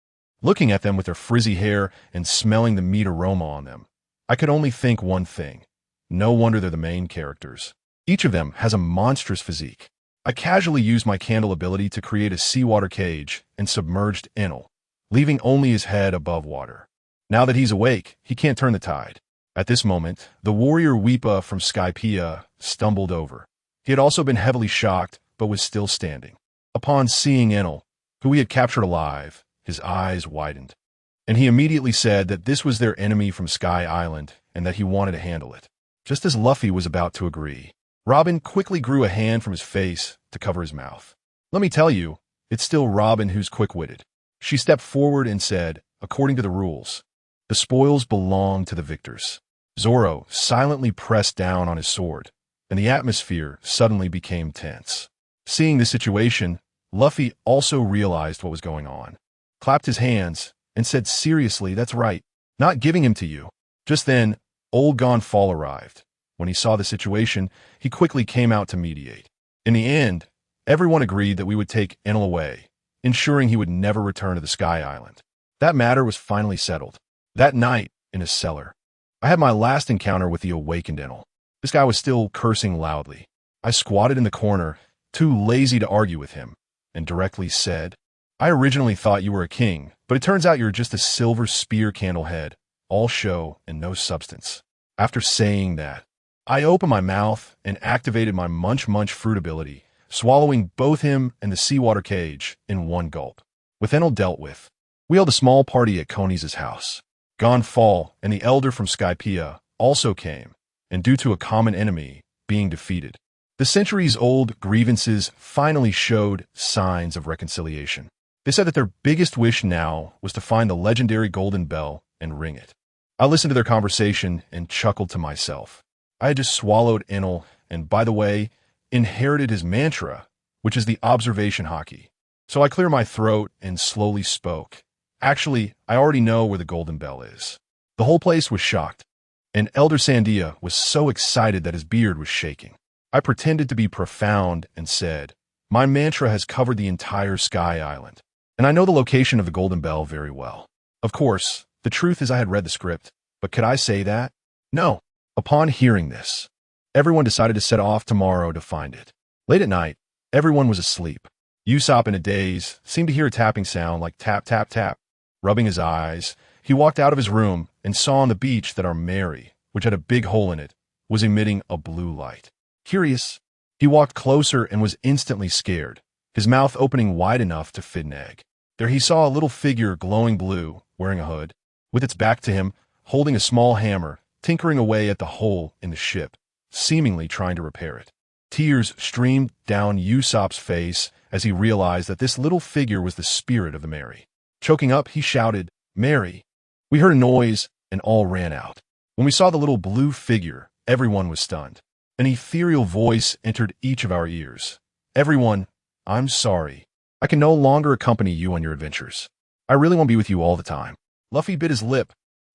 Looking at them with their frizzy hair and smelling the meat aroma on them, I could only think one thing. No wonder they're the main characters. Each of them has a monstrous physique. I casually used my candle ability to create a seawater cage and submerged Enel, leaving only his head above water. Now that he's awake, he can't turn the tide. At this moment, the warrior Weepa from Skypiea stumbled over. He had also been heavily shocked, but was still standing. Upon seeing Enel, who he had captured alive, his eyes widened, and he immediately said that this was their enemy from Sky Island and that he wanted to handle it. Just as Luffy was about to agree, Robin quickly grew a hand from his face to cover his mouth. Let me tell you, it's still Robin who's quick-witted. She stepped forward and said, according to the rules, the spoils belong to the victors. Zoro silently pressed down on his sword, and the atmosphere suddenly became tense. Seeing the situation, Luffy also realized what was going on, clapped his hands, and said seriously, that's right, not giving him to you. Just then, Old Gonfall arrived. When he saw the situation, he quickly came out to mediate. In the end, everyone agreed that we would take Enel away, ensuring he would never return to the Sky Island. That matter was finally settled. That night, in his cellar, I had my last encounter with the awakened Enel. This guy was still cursing loudly. I squatted in the corner, too lazy to argue with him, and directly said, I originally thought you were a king, but it turns out you're just a silver spear candle head, all show and no substance. After saying that, I opened my mouth and activated my Munch Munch fruit ability, swallowing both him and the seawater cage in one gulp. With Enel dealt with, we held a small party at Coney's house. Gonfall and the elder from Skypiea also came, and due to a common enemy being defeated, the centuries-old grievances finally showed signs of reconciliation. They said that their biggest wish now was to find the legendary golden bell and ring it. I listened to their conversation and chuckled to myself. I had just swallowed Enel and, by the way, inherited his mantra, which is the observation hockey. So I cleared my throat and slowly spoke. Actually, I already know where the golden bell is. The whole place was shocked, and Elder Sandia was so excited that his beard was shaking. I pretended to be profound and said, my mantra has covered the entire Sky Island, and I know the location of the golden bell very well. Of course, the truth is I had read the script, but could I say that? No. Upon hearing this, everyone decided to set off tomorrow to find it. Late at night, everyone was asleep. Usopp, in a daze, seemed to hear a tapping sound like tap, tap, tap. Rubbing his eyes, he walked out of his room and saw on the beach that our Mary, which had a big hole in it, was emitting a blue light. Curious, he walked closer and was instantly scared, his mouth opening wide enough to fit an egg. There he saw a little figure glowing blue, wearing a hood, with its back to him, holding a small hammer, tinkering away at the hole in the ship, seemingly trying to repair it. Tears streamed down Usopp's face as he realized that this little figure was the spirit of the Mary. Choking up, he shouted, Mary, We heard a noise and all ran out. When we saw the little blue figure, everyone was stunned. An ethereal voice entered each of our ears. Everyone, I'm sorry. I can no longer accompany you on your adventures. I really won't be with you all the time. Luffy bit his lip,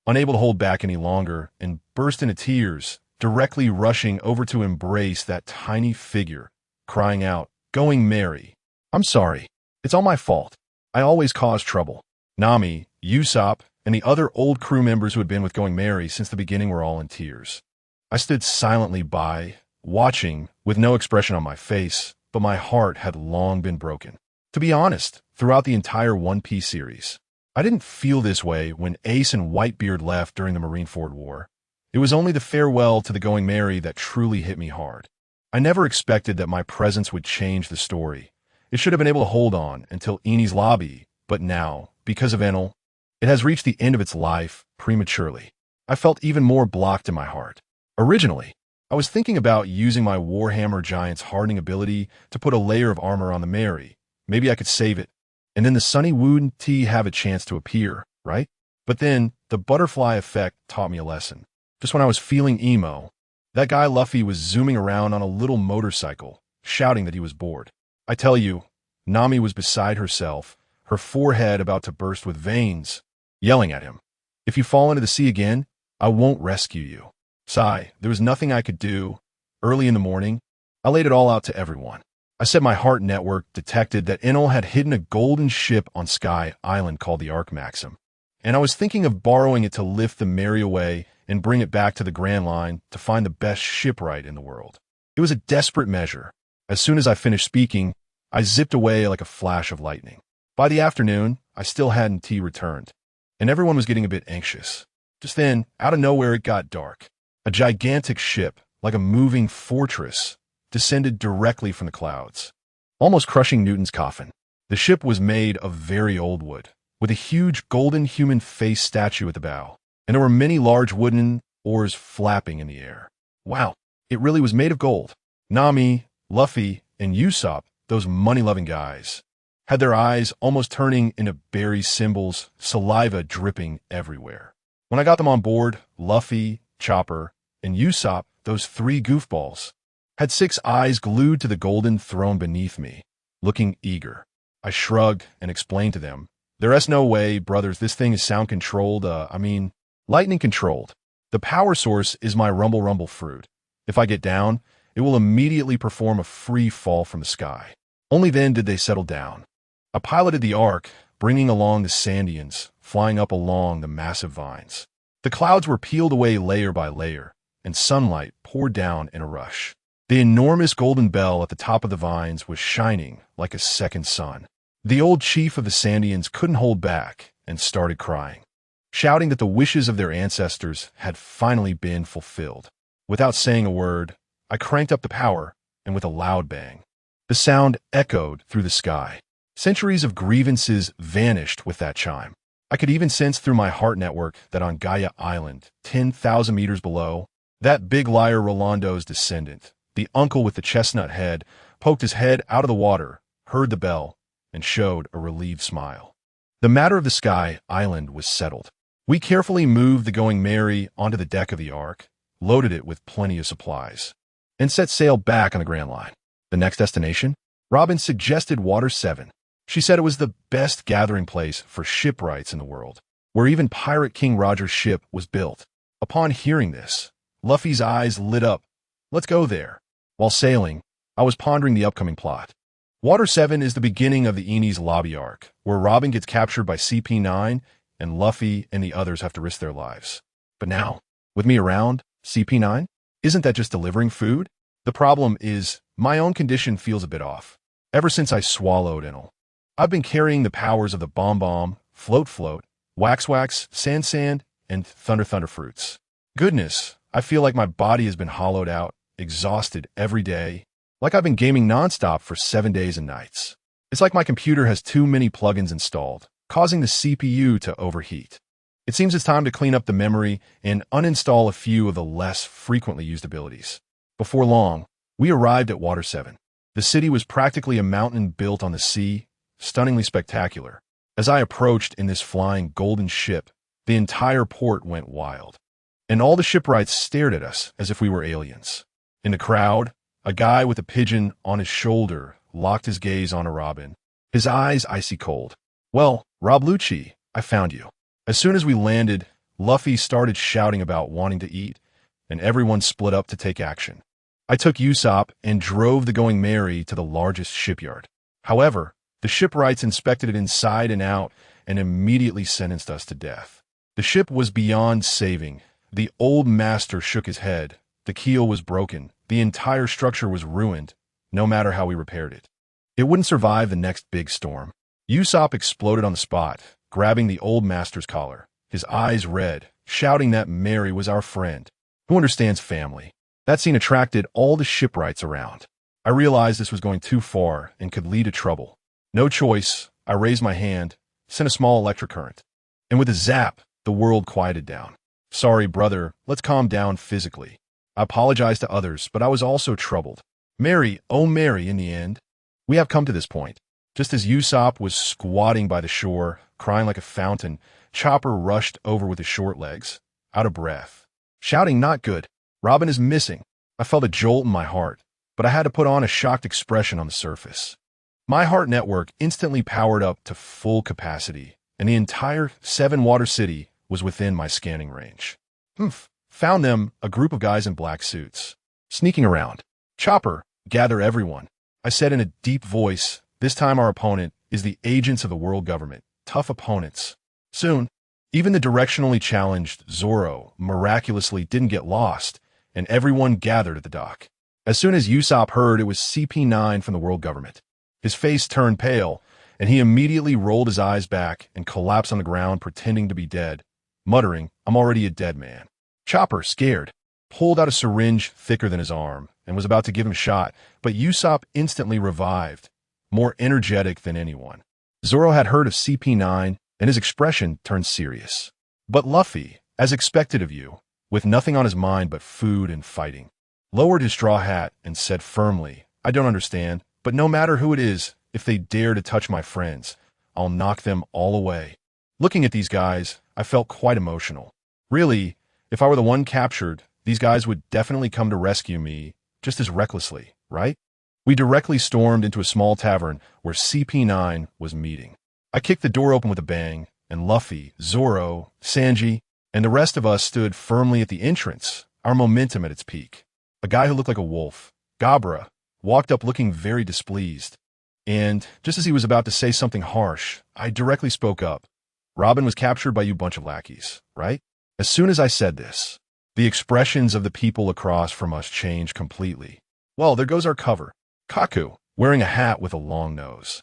unable to hold back any longer, and burst into tears, directly rushing over to embrace that tiny figure, crying out, "Going Mary. I'm sorry. It's all my fault. I always cause trouble." Nami, Usopp, and the other old crew members who had been with Going Mary since the beginning were all in tears. I stood silently by, watching, with no expression on my face, but my heart had long been broken. To be honest, throughout the entire One Piece series, I didn't feel this way when Ace and Whitebeard left during the Marineford War. It was only the farewell to the Going Mary that truly hit me hard. I never expected that my presence would change the story. It should have been able to hold on until Eni's lobby, but now, because of Enel, it has reached the end of its life prematurely. I felt even more blocked in my heart. Originally, I was thinking about using my Warhammer Giant's hardening ability to put a layer of armor on the Mary. Maybe I could save it, and then the Sunny Wound Tea have a chance to appear, right? But then, the butterfly effect taught me a lesson. Just when I was feeling emo, that guy Luffy was zooming around on a little motorcycle, shouting that he was bored. I tell you, Nami was beside herself, her forehead about to burst with veins, yelling at him, "If you fall into the sea again, I won't rescue you." Sigh, there was nothing I could do. Early in the morning, I laid it all out to everyone. I said my heart network detected that Enel had hidden a golden ship on Sky Island called the Ark Maxim, and I was thinking of borrowing it to lift the Mary away and bring it back to the Grand Line to find the best shipwright in the world. It was a desperate measure. As soon as I finished speaking, I zipped away like a flash of lightning. By the afternoon, I still hadn't returned, and everyone was getting a bit anxious. Just then, out of nowhere, it got dark. A gigantic ship, like a moving fortress, descended directly from the clouds, almost crushing Newton's coffin. The ship was made of very old wood, with a huge golden human face statue at the bow, and there were many large wooden oars flapping in the air. Wow, it really was made of gold. Nami, Luffy, and Usopp, those money-loving guys, had their eyes almost turning into berry symbols, saliva dripping everywhere. When I got them on board, Luffy, Chopper, and Usopp, those three goofballs, had 6 eyes glued to the golden throne beneath me, looking eager. I shrugged and explained to them, "There's no way, brothers, this thing is sound-controlled, lightning-controlled. The power source is my rumble fruit. If I get down, it will immediately perform a free fall from the sky." Only then did they settle down. I piloted the Ark, bringing along the Sandians, flying up along the massive vines. The clouds were peeled away layer by layer, and sunlight poured down in a rush. The enormous golden bell at the top of the vines was shining like a second sun. The old chief of the Sandians couldn't hold back and started crying, shouting that the wishes of their ancestors had finally been fulfilled. Without saying a word, I cranked up the power, and with a loud bang, the sound echoed through the sky. Centuries of grievances vanished with that chime. I could even sense through my heart network that on Gaia Island, 10,000 meters below, that big liar Rolando's descendant, the uncle with the chestnut head, poked his head out of the water, heard the bell, and showed a relieved smile. The matter of the Sky Island was settled. We carefully moved the Going Mary onto the deck of the Ark, loaded it with plenty of supplies, and set sail back on the Grand Line. The next destination? Robin suggested Water 7. She said it was the best gathering place for shipwrights in the world, where even Pirate King Roger's ship was built. Upon hearing this, Luffy's eyes lit up. Let's go there. While sailing, I was pondering the upcoming plot. Water 7 is the beginning of the Eni's lobby arc, where Robin gets captured by CP9 and Luffy and the others have to risk their lives. But now, with me around, CP9? Isn't that just delivering food? The problem is, my own condition feels a bit off. Ever since I swallowed Enel, I've been carrying the powers of the Bomb, Float, Wax, Sand, and Thunder fruits. Goodness, I feel like my body has been hollowed out, exhausted every day, like I've been gaming nonstop for 7 days and nights. It's like my computer has too many plugins installed, causing the CPU to overheat. It seems it's time to clean up the memory and uninstall a few of the less frequently used abilities. Before long, we arrived at Water 7. The city was practically a mountain built on the sea, stunningly spectacular. As I approached in this flying golden ship, the entire port went wild. And all the shipwrights stared at us as if we were aliens. In the crowd, a guy with a pigeon on his shoulder locked his gaze on a Robin, his eyes icy cold. "Well, Rob Lucci, I found you." As soon as we landed, Luffy started shouting about wanting to eat, and everyone split up to take action. I took Usopp and drove the Going Merry to the largest shipyard. However, the shipwrights inspected it inside and out and immediately sentenced us to death. The ship was beyond saving. The old master shook his head. The keel was broken. The entire structure was ruined, no matter how we repaired it. It wouldn't survive the next big storm. Usopp exploded on the spot, grabbing the old master's collar, his eyes red, shouting that Merry was our friend. Who understands family? That scene attracted all the shipwrights around. I realized this was going too far and could lead to trouble. No choice, I raised my hand, sent a small electric current. And with a zap, the world quieted down. "Sorry, brother, let's calm down physically." I apologized to others, but I was also troubled. Merry, oh Merry, in the end, we have come to this point. Just as Usopp was squatting by the shore, crying like a fountain, Chopper rushed over with his short legs, out of breath, shouting, "Not good. Robin is missing." I felt a jolt in my heart, but I had to put on a shocked expression on the surface. My heart network instantly powered up to full capacity, and the entire 7-water city was within my scanning range. Found them, a group of guys in black suits, sneaking around. "Chopper, gather everyone," I said in a deep voice. This time our opponent is the agents of the world government, tough opponents. Soon, even the directionally challenged Zoro miraculously didn't get lost, and everyone gathered at the dock. As soon as Usopp heard it was CP9 from the world government, his face turned pale, and he immediately rolled his eyes back and collapsed on the ground pretending to be dead, muttering, "I'm already a dead man." Chopper, scared, pulled out a syringe thicker than his arm and was about to give him a shot, but Usopp instantly revived, more energetic than anyone. Zoro had heard of CP9, and his expression turned serious. But Luffy, as expected of you, with nothing on his mind but food and fighting, lowered his straw hat and said firmly, "I don't understand, but no matter who it is, if they dare to touch my friends, I'll knock them all away." Looking at these guys, I felt quite emotional. Really, if I were the one captured, these guys would definitely come to rescue me just as recklessly, right? We directly stormed into a small tavern where CP9 was meeting. I kicked the door open with a bang, and Luffy, Zoro, Sanji, and the rest of us stood firmly at the entrance, our momentum at its peak. A guy who looked like a wolf, Gabra, walked up looking very displeased. And just as he was about to say something harsh, I directly spoke up. "Robin was captured by you bunch of lackeys, right?" As soon as I said this, the expressions of the people across from us changed completely. Well, there goes our cover. Kaku, wearing a hat with a long nose,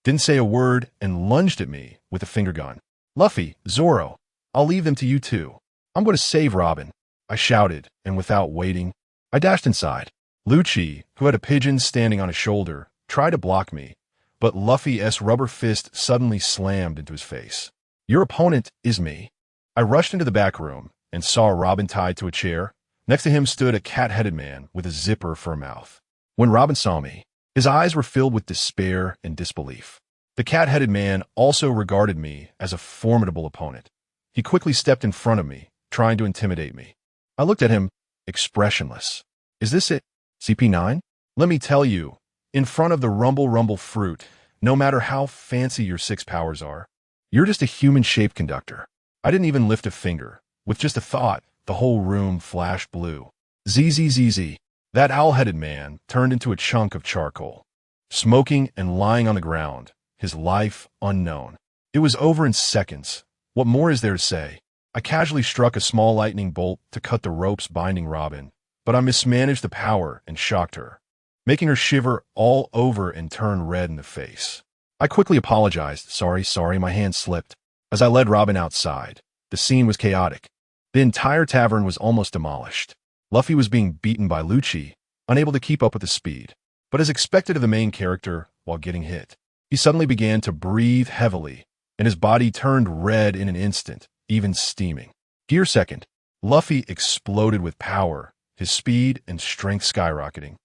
didn't say a word and lunged at me with a finger gun. "Luffy, Zoro, I'll leave them to you two. I'm going to save Robin," I shouted, and without waiting, I dashed inside. Lucci, who had a pigeon standing on his shoulder, tried to block me, but Luffy's rubber fist suddenly slammed into his face. "Your opponent is me." I rushed into the back room and saw Robin tied to a chair. Next to him stood a cat-headed man with a zipper for a mouth. When Robin saw me, his eyes were filled with despair and disbelief. The cat-headed man also regarded me as a formidable opponent. He quickly stepped in front of me, trying to intimidate me. I looked at him, expressionless. "Is this it, CP9? Let me tell you, in front of the rumble fruit, no matter how fancy your 6 powers are, you're just a human shape conductor." I didn't even lift a finger. With just a thought, the whole room flashed blue. ZZZZ. That owl-headed man turned into a chunk of charcoal, smoking and lying on the ground, his life unknown. It was over in seconds. What more is there to say? I casually struck a small lightning bolt to cut the ropes binding Robin, but I mismanaged the power and shocked her, making her shiver all over and turn red in the face. I quickly apologized. Sorry, my hand slipped. As I led Robin outside, the scene was chaotic. The entire tavern was almost demolished. Luffy was being beaten by Lucci, unable to keep up with the speed. But as expected of the main character, while getting hit, he suddenly began to breathe heavily, and his body turned red in an instant, even steaming. Gear second, Luffy exploded with power, his speed and strength skyrocketing,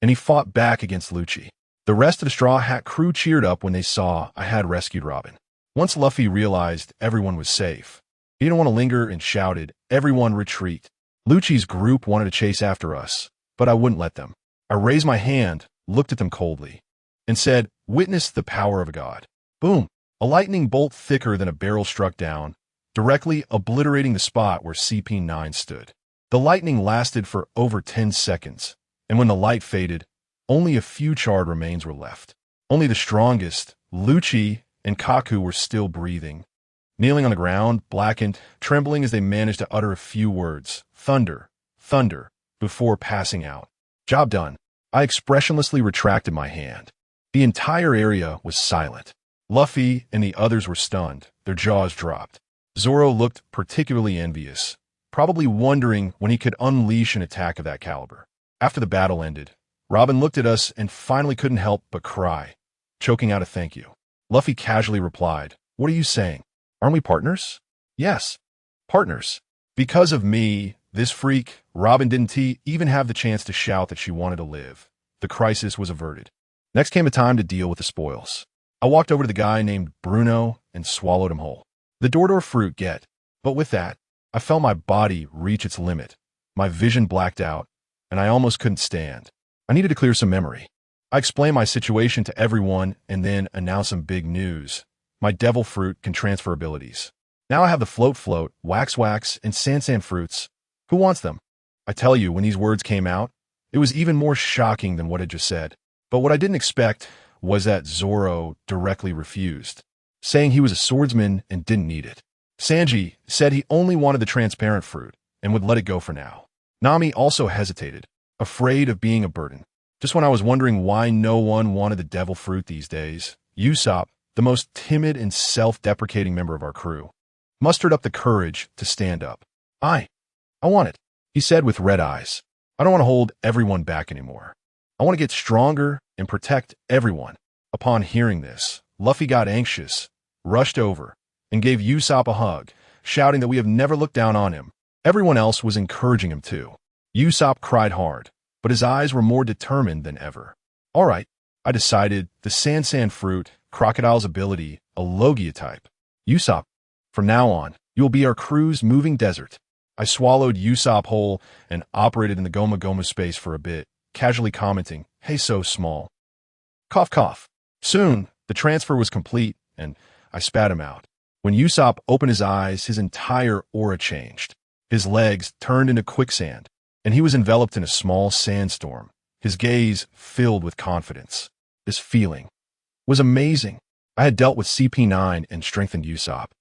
and he fought back against Lucci. The rest of the Straw Hat crew cheered up when they saw I had rescued Robin. Once Luffy realized everyone was safe, He didn't want to linger and shouted, "Everyone retreat." Lucci's group wanted to chase after us, but I wouldn't let them. I raised my hand, looked at them coldly, and said, "Witness the power of a god." Boom! A lightning bolt thicker than a barrel struck down, directly obliterating the spot where CP9 stood. The lightning lasted for over 10 seconds, and when the light faded, only a few charred remains were left. Only the strongest, Lucci and Kaku, were still breathing, kneeling on the ground, blackened, trembling as they managed to utter a few words, "Thunder, thunder," before passing out. Job done. I expressionlessly retracted my hand. The entire area was silent. Luffy and the others were stunned, their jaws dropped. Zoro looked particularly envious, probably wondering when he could unleash an attack of that caliber. After the battle ended, Robin looked at us and finally couldn't help but cry, choking out a thank you. Luffy casually replied, "What are you saying? Aren't we partners?" "Yes, partners. Because of me, this freak, Robin didn't even have the chance to shout that she wanted to live. The crisis was averted. Next came a time to deal with the spoils. I walked over to the guy named Bruno and swallowed him whole. The door fruit get, but with that, I felt my body reach its limit. My vision blacked out, and I almost couldn't stand. I needed to clear some memory. I explained my situation to everyone and then announced some big news. My devil fruit can transfer abilities. Now I have the float, wax, and san fruits. Who wants them? I tell you, when these words came out, it was even more shocking than what I just said. But what I didn't expect was that Zoro directly refused, saying he was a swordsman and didn't need it. Sanji said he only wanted the transparent fruit and would let it go for now. Nami also hesitated, afraid of being a burden. Just when I was wondering why no one wanted the devil fruit these days, Usopp, the most timid and self-deprecating member of our crew, mustered up the courage to stand up. I want it," he said with red eyes. "I don't want to hold everyone back anymore. I want to get stronger and protect everyone." Upon hearing this, Luffy got anxious, rushed over, and gave Usopp a hug, shouting that we have never looked down on him. Everyone else was encouraging him too. Usopp cried hard, but his eyes were more determined than ever. "All right," I decided, "the san fruit, Crocodile's ability, a Logia-type. Usopp, from now on, you will be our crew's moving desert." I swallowed Usopp whole and operated in the Goma space for a bit, casually commenting, "Hey, so small." Cough, cough. Soon, the transfer was complete, and I spat him out. When Usopp opened his eyes, his entire aura changed. His legs turned into quicksand, and he was enveloped in a small sandstorm, his gaze filled with confidence. This feeling was amazing. I had dealt with CP9 and strengthened Usopp,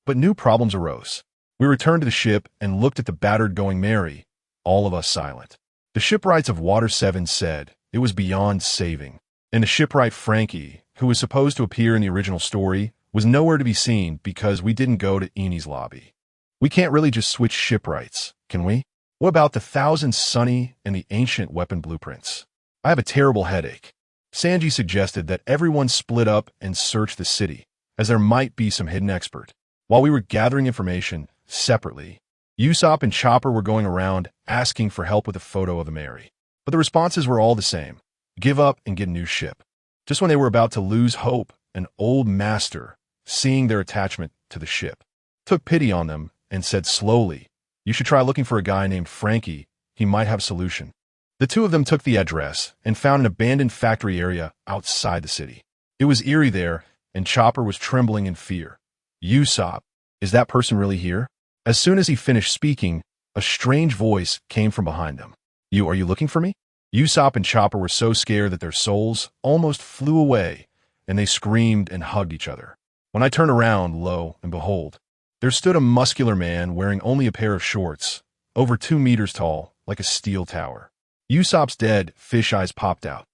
but new problems arose. We returned to the ship and looked at the battered Going Merry, all of us silent. The shipwrights of Water 7 said it was beyond saving, and the shipwright Frankie, who was supposed to appear in the original story, was nowhere to be seen because we didn't go to Eni's lobby. We can't really just switch shipwrights, can we? What about the Thousand Sunny and the ancient weapon blueprints? I have a terrible headache. Sanji suggested that everyone split up and search the city, as there might be some hidden expert. While we were gathering information separately, Usopp and Chopper were going around asking for help with a photo of the Mary. But the responses were all the same: give up and get a new ship. Just when they were about to lose hope, an old master, seeing their attachment to the ship, took pity on them and said slowly, "You should try looking for a guy named Frankie. He might have a solution." The two of them took the address and found an abandoned factory area outside the city. It was eerie there, and Chopper was trembling in fear. "Usopp, is that person really here?" As soon as he finished speaking, a strange voice came from behind them. Are you looking for me?" Usopp and Chopper were so scared that their souls almost flew away, and they screamed and hugged each other. When I turned around, lo and behold, there stood a muscular man wearing only a pair of shorts, over 2 meters tall, like a steel tower. Usopp's dead fish eyes popped out.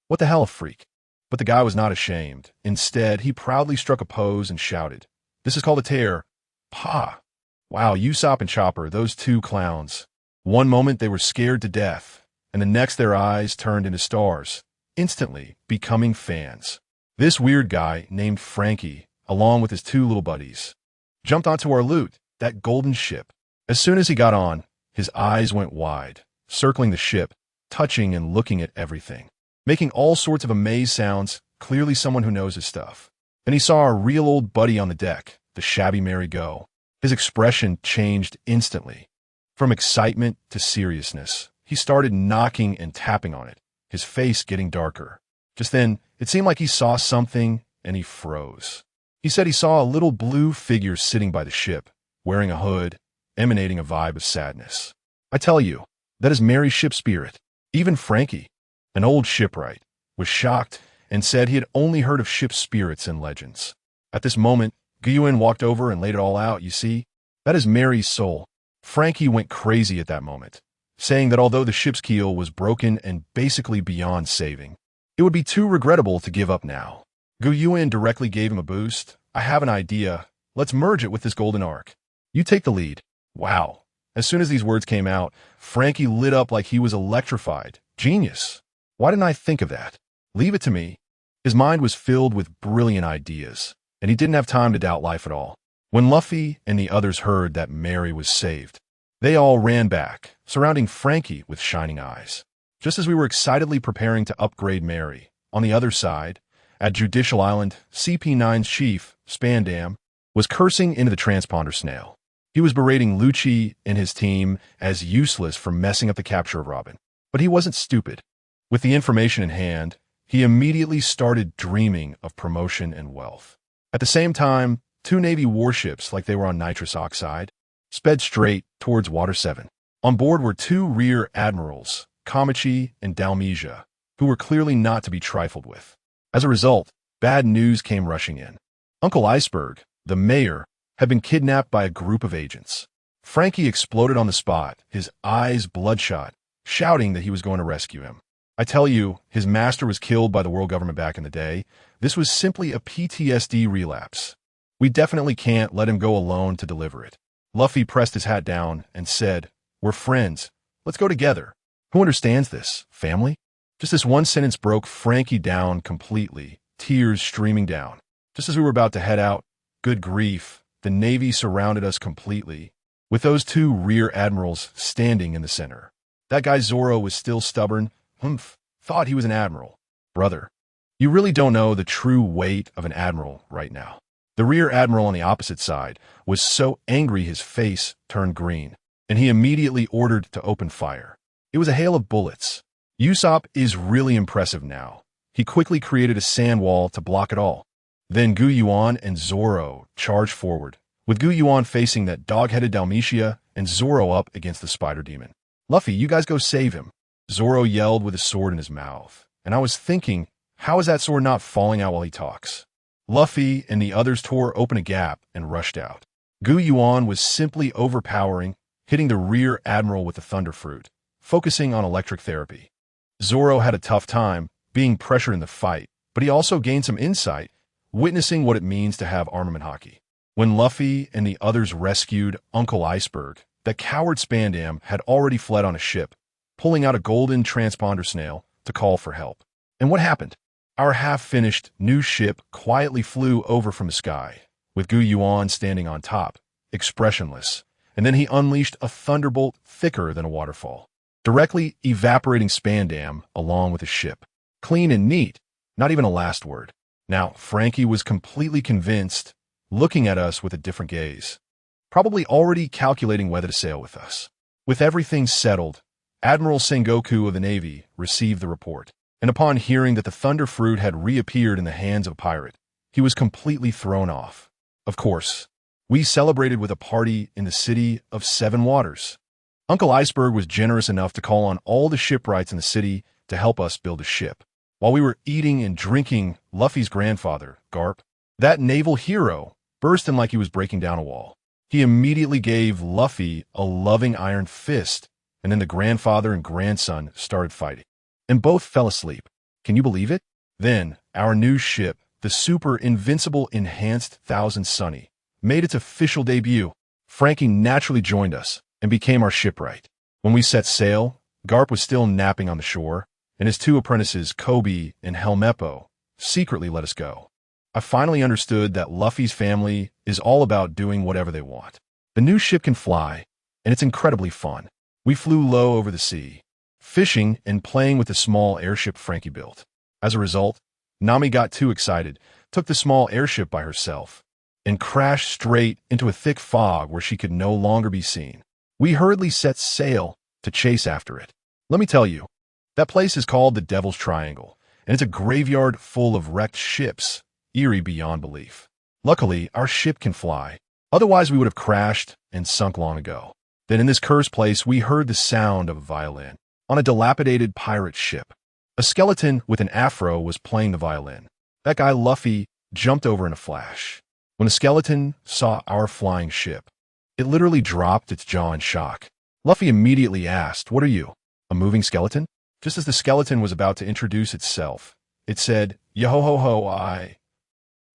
What the hell, a freak? But the guy was not ashamed. Instead, he proudly struck a pose and shouted, "This is called a tear. Pa!" Wow, Usopp and Chopper, those two clowns. One moment they were scared to death, and the next their eyes turned into stars, instantly becoming fans. This weird guy, named Frankie, along with his 2 little buddies, jumped onto our loot, that golden ship. As soon as he got on, his eyes went wide, circling the ship, touching and looking at everything, making all sorts of amazed sounds, clearly someone who knows his stuff. Then he saw our real old buddy on the deck, the shabby Mary go. His expression changed instantly. From excitement to seriousness, he started knocking and tapping on it, his face getting darker. Just then, it seemed like he saw something, and he froze. He said he saw a little blue figure sitting by the ship, wearing a hood, emanating a vibe of sadness. I tell you, that is Mary's ship spirit. Even Frankie, an old shipwright, was shocked and said he had only heard of ship spirits in legends. At this moment, Yuan walked over and laid it all out. You see, that is Mary's soul. Frankie went crazy at that moment, saying that although the ship's keel was broken and basically beyond saving, it would be too regrettable to give up now. Yuan directly gave him a boost. I have an idea. Let's merge it with this golden arc. You take the lead. Wow. As soon as these words came out, Frankie lit up like he was electrified. Genius. Why didn't I think of that? Leave it to me. His mind was filled with brilliant ideas, and he didn't have time to doubt life at all. When Luffy and the others heard that Mary was saved, they all ran back, surrounding Frankie with shining eyes. Just as we were excitedly preparing to upgrade Mary, on the other side, at Judicial Island, CP9's chief, Spandam, was cursing into the transponder snail. He was berating Lucci and his team as useless for messing up the capture of Robin. But he wasn't stupid. With the information in hand, he immediately started dreaming of promotion and wealth. At the same time, 2 Navy warships, like they were on nitrous oxide, sped straight towards Water 7. On board were 2 rear admirals, Kamachi and Dalmesia, who were clearly not to be trifled with. As a result, bad news came rushing in. Uncle Iceberg, the mayor, had been kidnapped by a group of agents. Frankie exploded on the spot, his eyes bloodshot, shouting that he was going to rescue him. I tell you, his master was killed by the world government back in the day. This was simply a PTSD relapse. We definitely can't let him go alone to deliver it. Luffy pressed his hat down and said, "We're friends. Let's go together." Who understands this, family? Just this one sentence broke Frankie down completely, tears streaming down. Just as we were about to head out, good grief, the Navy surrounded us completely, with those 2 rear admirals standing in the center. That guy Zoro was still stubborn. Thought he was an admiral. Brother, you really don't know the true weight of an admiral right now. The rear admiral on the opposite side was so angry his face turned green, and he immediately ordered to open fire. It was a hail of bullets. Usopp is really impressive now. He quickly created a sand wall to block it all. Then Yuan and Zoro charged forward, with Yuan facing that dog-headed Dalmetia and Zoro up against the spider demon. "Luffy, you guys go save him," Zoro yelled with a sword in his mouth, and I was thinking, how is that sword not falling out while he talks? Luffy and the others tore open a gap and rushed out. Yuan was simply overpowering, hitting the rear admiral with the thunder fruit, focusing on electric therapy. Zoro had a tough time being pressured in the fight, but he also gained some insight, witnessing what it means to have armament hockey. When Luffy and the others rescued Uncle Iceberg, the coward Spandam had already fled on a ship, pulling out a golden transponder snail to call for help. And what happened? Our half-finished new ship quietly flew over from the sky, with Yuan standing on top, expressionless, and then he unleashed a thunderbolt thicker than a waterfall, directly evaporating Spandam along with the ship. Clean and neat, not even a last word. Now, Frankie was completely convinced, looking at us with a different gaze, probably already calculating whether to sail with us. With everything settled, Admiral Sengoku of the Navy received the report, and upon hearing that the Thunder Fruit had reappeared in the hands of a pirate, he was completely thrown off. Of course, we celebrated with a party in the city of 7 Waters. Uncle Iceberg was generous enough to call on all the shipwrights in the city to help us build a ship. While we were eating and drinking, Luffy's grandfather, Garp, that naval hero, burst in like he was breaking down a wall. He immediately gave Luffy a loving iron fist, and then the grandfather and grandson started fighting, and both fell asleep. Can you believe it? Then, our new ship, the Super Invincible Enhanced Thousand Sunny, made its official debut. Frankie naturally joined us and became our shipwright. When we set sail, Garp was still napping on the shore, and his 2 apprentices, Kobe and Helmeppo, secretly let us go. I finally understood that Luffy's family is all about doing whatever they want. The new ship can fly, and it's incredibly fun. We flew low over the sea, fishing and playing with the small airship Frankie built. As a result, Nami got too excited, took the small airship by herself, and crashed straight into a thick fog where she could no longer be seen. We hurriedly set sail to chase after it. Let me tell you, that place is called the Devil's Triangle, and it's a graveyard full of wrecked ships, eerie beyond belief. Luckily, our ship can fly. Otherwise, we would have crashed and sunk long ago. Then in this cursed place, we heard the sound of a violin on a dilapidated pirate ship. A skeleton with an afro was playing the violin. That guy Luffy jumped over in a flash. When the skeleton saw our flying ship, it literally dropped its jaw in shock. Luffy immediately asked, "What are you, a moving skeleton?" Just as the skeleton was about to introduce itself, it said, "Yo-ho-ho, I."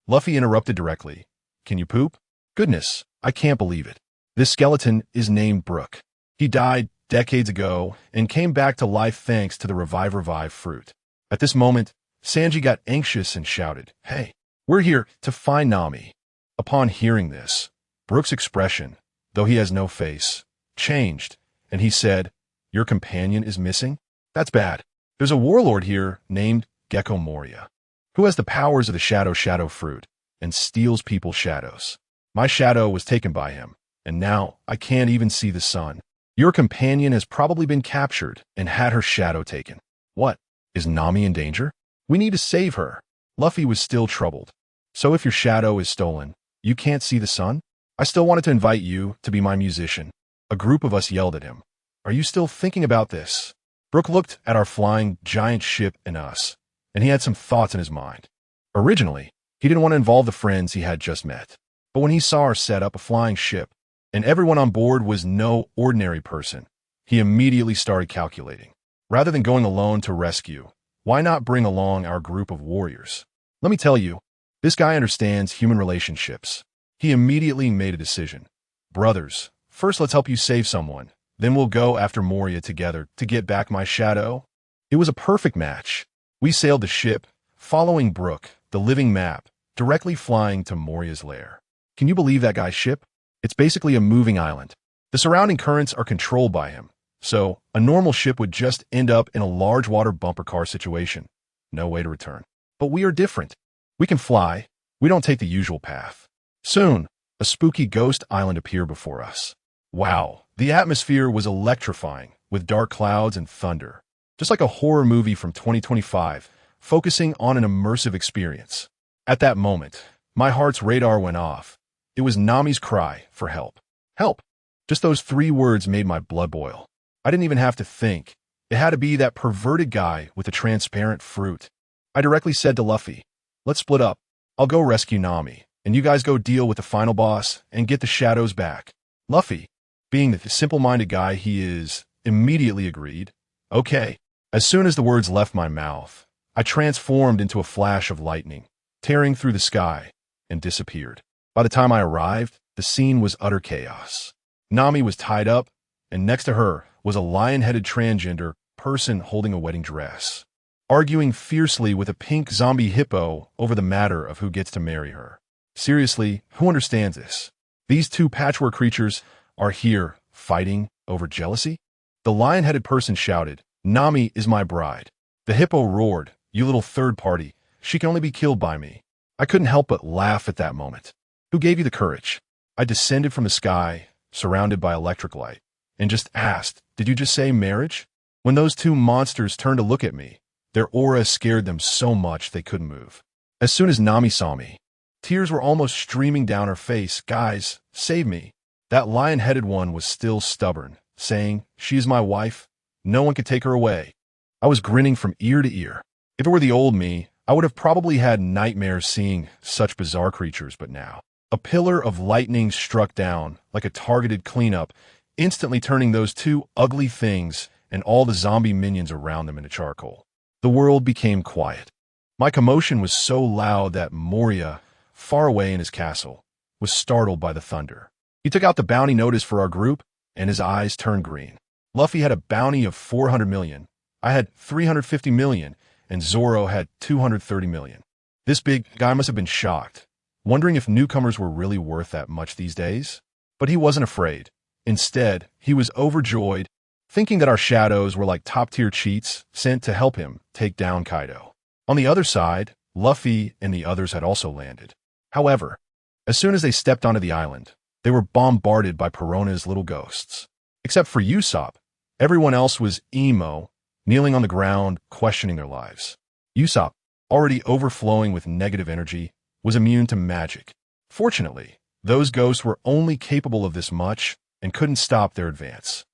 Luffy interrupted directly. "Can you poop?" "Goodness, I can't believe it. This skeleton is named Brook. He died decades ago and came back to life thanks to the revive fruit." At this moment, Sanji got anxious and shouted, "Hey, we're here to find Nami." Upon hearing this, Brook's expression, though he has no face, changed, and he said, "Your companion is missing? That's bad. There's a warlord here named Gecko Moria, who has the powers of the shadow fruit and steals people's shadows. My shadow was taken by him, and now I can't even see the sun. Your companion has probably been captured and had her shadow taken. What? Is Nami in danger? We need to save her." Luffy was still troubled. "So if your shadow is stolen, you can't see the sun? I still wanted to invite you to be my musician." A group of us yelled at him, "Are you still thinking about this?" Brook looked at our flying giant ship and us, and he had some thoughts in his mind. Originally, he didn't want to involve the friends he had just met. But when he saw our set up a flying ship, and everyone on board was no ordinary person, he immediately started calculating. Rather than going alone to rescue, why not bring along our group of warriors? Let me tell you, this guy understands human relationships. He immediately made a decision. "Brothers, first let's help you save someone. Then we'll go after Moria together to get back my shadow." It was a perfect match. We sailed the ship, following Brook, the living map, directly flying to Moria's lair. Can you believe that guy's ship? It's basically a moving island. The surrounding currents are controlled by him, so a normal ship would just end up in a large water bumper car situation. No way to return. But we are different. We can fly. We don't take the usual path. Soon, a spooky ghost island appeared before us. Wow, the atmosphere was electrifying, with dark clouds and thunder. Just like a horror movie from 2025, focusing on an immersive experience. At that moment, my heart's radar went off. It was Nami's cry for help. Help! Just those 3 words made my blood boil. I didn't even have to think. It had to be that perverted guy with the transparent fruit. I directly said to Luffy, "Let's split up. I'll go rescue Nami, and you guys go deal with the final boss and get the shadows back." Luffy, being the simple-minded guy he is, immediately agreed. "Okay." As soon as the words left my mouth, I transformed into a flash of lightning, tearing through the sky, and disappeared. By the time I arrived, the scene was utter chaos. Nami was tied up, and next to her was a lion-headed transgender person holding a wedding dress, arguing fiercely with a pink zombie hippo over the matter of who gets to marry her. Seriously, who understands this? These 2 patchwork creatures are here fighting over jealousy? The lion-headed person shouted, "Nami is my bride." The hippo roared, "You little third party, she can only be killed by me." I couldn't help but laugh at that moment. Who gave you the courage? I descended from the sky, surrounded by electric light, and just asked, "Did you just say marriage?" When those 2 monsters turned to look at me, their aura scared them so much they couldn't move. As soon as Nami saw me, tears were almost streaming down her face. "Guys, save me." That lion-headed one was still stubborn, saying, "She is my wife. No one could take her away." I was grinning from ear to ear. If it were the old me, I would have probably had nightmares seeing such bizarre creatures, but now, a pillar of lightning struck down like a targeted cleanup, instantly turning those 2 ugly things and all the zombie minions around them into charcoal. The world became quiet. My commotion was so loud that Moria, far away in his castle, was startled by the thunder. He took out the bounty notice for our group, and his eyes turned green. Luffy had a bounty of 400 million. I had 350 million, and Zoro had 230 million. This big guy must have been shocked, wondering if newcomers were really worth that much these days. But he wasn't afraid. Instead, he was overjoyed, thinking that our shadows were like top-tier cheats sent to help him take down Kaido. On the other side, Luffy and the others had also landed. However, As soon as they stepped onto the island, they were bombarded by Perona's little ghosts. Except for Usopp, everyone else was emo, kneeling on the ground, questioning their lives. Usopp, already overflowing with negative energy, was immune to magic. Fortunately, those ghosts were only capable of this much and couldn't stop their advance.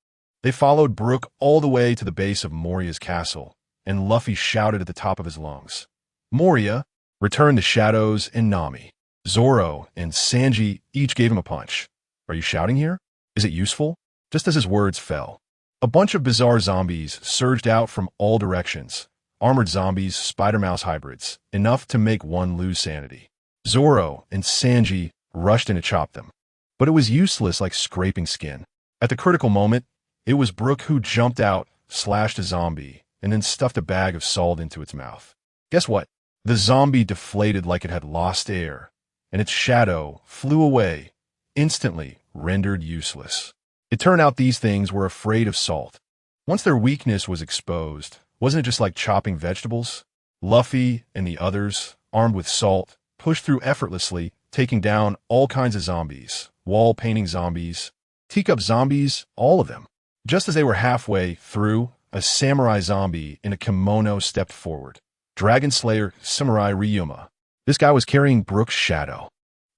They followed Brook all the way to the base of Moria's castle, and Luffy shouted at the top of his lungs, "Moria, return the shadows and Nami." Zoro and Sanji each gave him a punch. "Are you shouting here? Is it useful?" Just as his words fell, a bunch of bizarre zombies surged out from all directions. Armored zombies, Spider-Mouse hybrids, enough to make one lose sanity. Zoro and Sanji rushed in to chop them, but it was useless like scraping skin. At the critical moment, it was Brook who jumped out, slashed a zombie, and then stuffed a bag of salt into its mouth. Guess what? The zombie deflated like it had lost air, and its shadow flew away, instantly rendered useless. It turned out these things were afraid of salt. Once their weakness was exposed, wasn't it just like chopping vegetables? Luffy and the others, armed with salt, pushed through effortlessly, taking down all kinds of zombies, wall-painting zombies, teacup zombies, all of them. Just as they were halfway through, a samurai zombie in a kimono stepped forward. Dragon Slayer Samurai Ryuma. This guy was carrying Brook's shadow.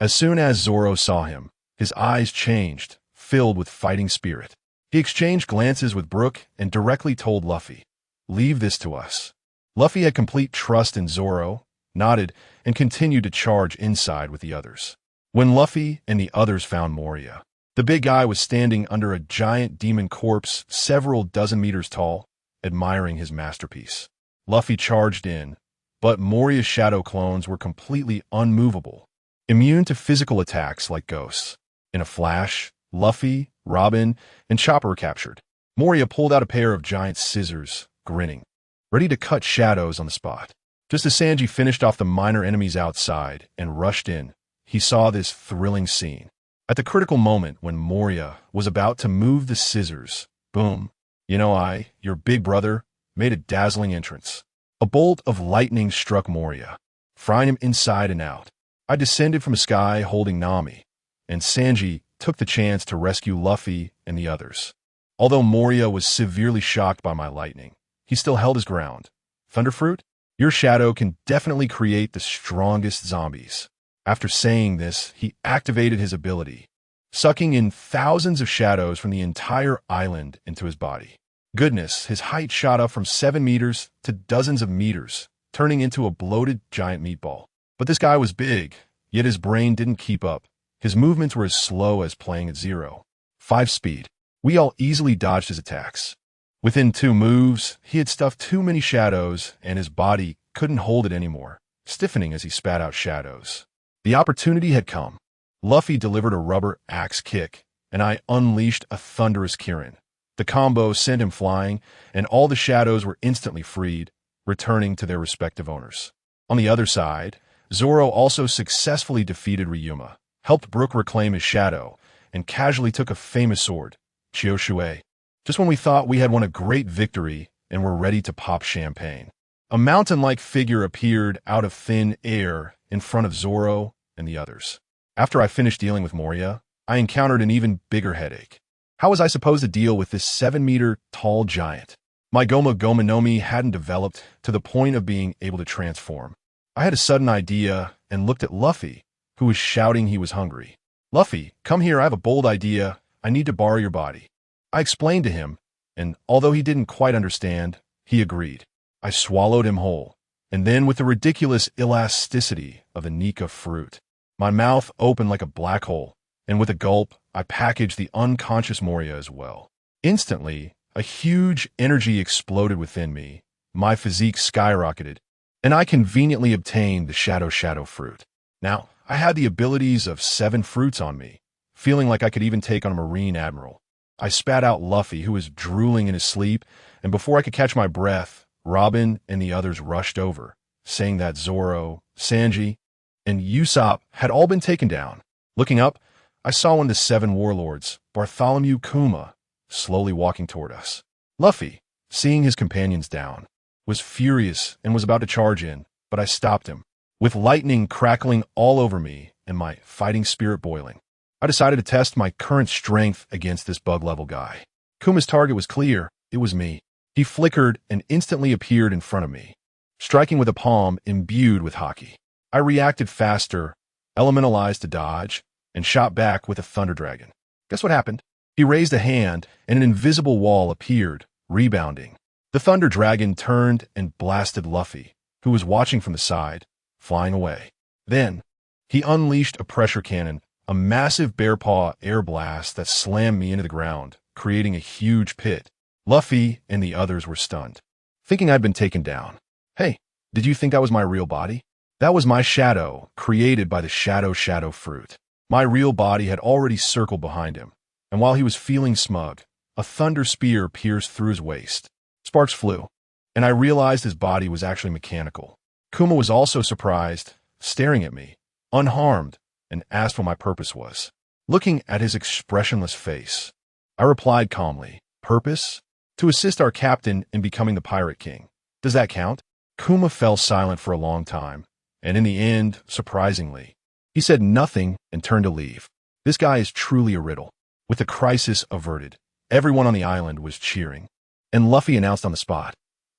As soon as Zoro saw him, his eyes changed, filled with fighting spirit. He exchanged glances with Brook and directly told Luffy, "Leave this to us." Luffy had complete trust in Zoro, nodded, and continued to charge inside with the others. When Luffy and the others found Moria, the big guy was standing under a giant demon corpse several dozen meters tall, admiring his masterpiece. Luffy charged in, but Moria's shadow clones were completely unmovable, immune to physical attacks like ghosts. In a flash, Luffy, Robin, and Chopper were captured. Moria pulled out a pair of giant scissors, grinning, ready to cut shadows on the spot. Just as Sanji finished off the minor enemies outside and rushed in, he saw this thrilling scene. At the critical moment when Moria was about to move the scissors, boom, your big brother, made a dazzling entrance. A bolt of lightning struck Moria, frying him inside and out. I descended from the sky holding Nami, and Sanji took the chance to rescue Luffy and the others. Although Moria was severely shocked by my lightning, he still held his ground. "Thunderfruit, your shadow can definitely create the strongest zombies." After saying this, he activated his ability, sucking in thousands of shadows from the entire island into his body. Goodness, his height shot up from 7 meters to dozens of meters, turning into a bloated giant meatball. But this guy was big, yet his brain didn't keep up. His movements were as slow as playing at 0.5 speed. We all easily dodged his attacks. Within 2 moves, he had stuffed too many shadows, and his body couldn't hold it anymore, stiffening as he spat out shadows. The opportunity had come. Luffy delivered a rubber axe kick, and I unleashed a thunderous Kirin. The combo sent him flying, and all the shadows were instantly freed, returning to their respective owners. On the other side, Zoro also successfully defeated Ryuma, helped Brook reclaim his shadow, and casually took a famous sword, Chioshui. Just when we thought we had won a great victory and were ready to pop champagne, a mountain-like figure appeared out of thin air in front of Zoro and the others. After I finished dealing with Moria, I encountered an even bigger headache. How was I supposed to deal with this 7-meter-tall giant? My Goma Goma no Mi hadn't developed to the point of being able to transform. I had a sudden idea and looked at Luffy, who was shouting he was hungry. "Luffy, come here, I have a bold idea. I need to borrow your body." I explained to him, and although he didn't quite understand, he agreed. I swallowed him whole, and then with the ridiculous elasticity of a Nico fruit, my mouth opened like a black hole, and with a gulp, I packaged the unconscious Moria as well. Instantly, a huge energy exploded within me, my physique skyrocketed, and I conveniently obtained the Shadow fruit. Now, I had the abilities of 7 fruits on me, feeling like I could even take on a Marine Admiral. I spat out Luffy, who was drooling in his sleep, and before I could catch my breath, Robin and the others rushed over, saying that Zoro, Sanji, and Usopp had all been taken down. Looking up, I saw one of the 7 warlords, Bartholomew Kuma, slowly walking toward us. Luffy, seeing his companions down, was furious and was about to charge in, but I stopped him. With lightning crackling all over me and my fighting spirit boiling. I decided to test my current strength against this bug-level guy. Kuma's target was clear. It was me. He flickered and instantly appeared in front of me, striking with a palm imbued with hockey. I reacted faster, elementalized to dodge, and shot back with a Thunder Dragon. Guess what happened? He raised a hand, and an invisible wall appeared, rebounding. The Thunder Dragon turned and blasted Luffy, who was watching from the side, flying away. Then, he unleashed a pressure cannon, a massive bear paw air blast that slammed me into the ground, creating a huge pit. Luffy and the others were stunned, thinking I'd been taken down. Hey, did you think that was my real body? That was my shadow, created by the shadow fruit. My real body had already circled behind him, and while he was feeling smug, a thunder spear pierced through his waist. Sparks flew, and I realized his body was actually mechanical. Kuma was also surprised, staring at me, unharmed, and asked what my purpose was. Looking at his expressionless face, I replied calmly, "Purpose? To assist our captain in becoming the Pirate King. Does that count?" Kuma fell silent for a long time, and in the end, surprisingly, he said nothing and turned to leave. This guy is truly a riddle. With the crisis averted, everyone on the island was cheering, and Luffy announced on the spot,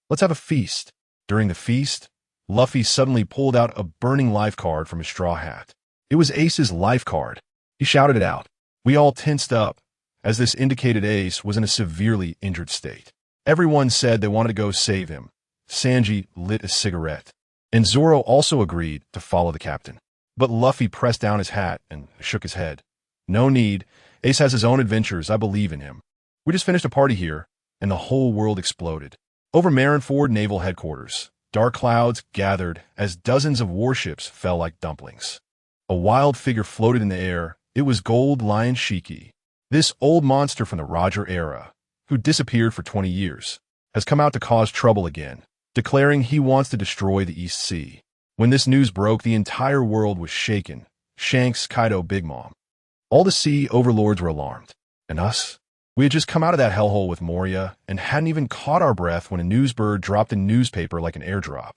"Let's have a feast." During the feast, Luffy suddenly pulled out a burning life card from his straw hat. It was Ace's life card. He shouted it out. We all tensed up, as this indicated Ace was in a severely injured state. Everyone said they wanted to go save him. Sanji lit a cigarette, and Zoro also agreed to follow the captain. But Luffy pressed down his hat and shook his head. "No need. Ace has his own adventures. I believe in him. We just finished a party here, and the whole world exploded." Over Marineford Naval Headquarters, dark clouds gathered as dozens of warships fell like dumplings. A wild figure floated in the air. It was Gold Lion Shiki. This old monster from the Roger era, who disappeared for 20 years, has come out to cause trouble again, declaring he wants to destroy the East Sea. When this news broke, the entire world was shaken. Shanks, Kaido, Big Mom. All the sea overlords were alarmed. And us? We had just come out of that hellhole with Moria and hadn't even caught our breath when a newsbird dropped a newspaper like an airdrop.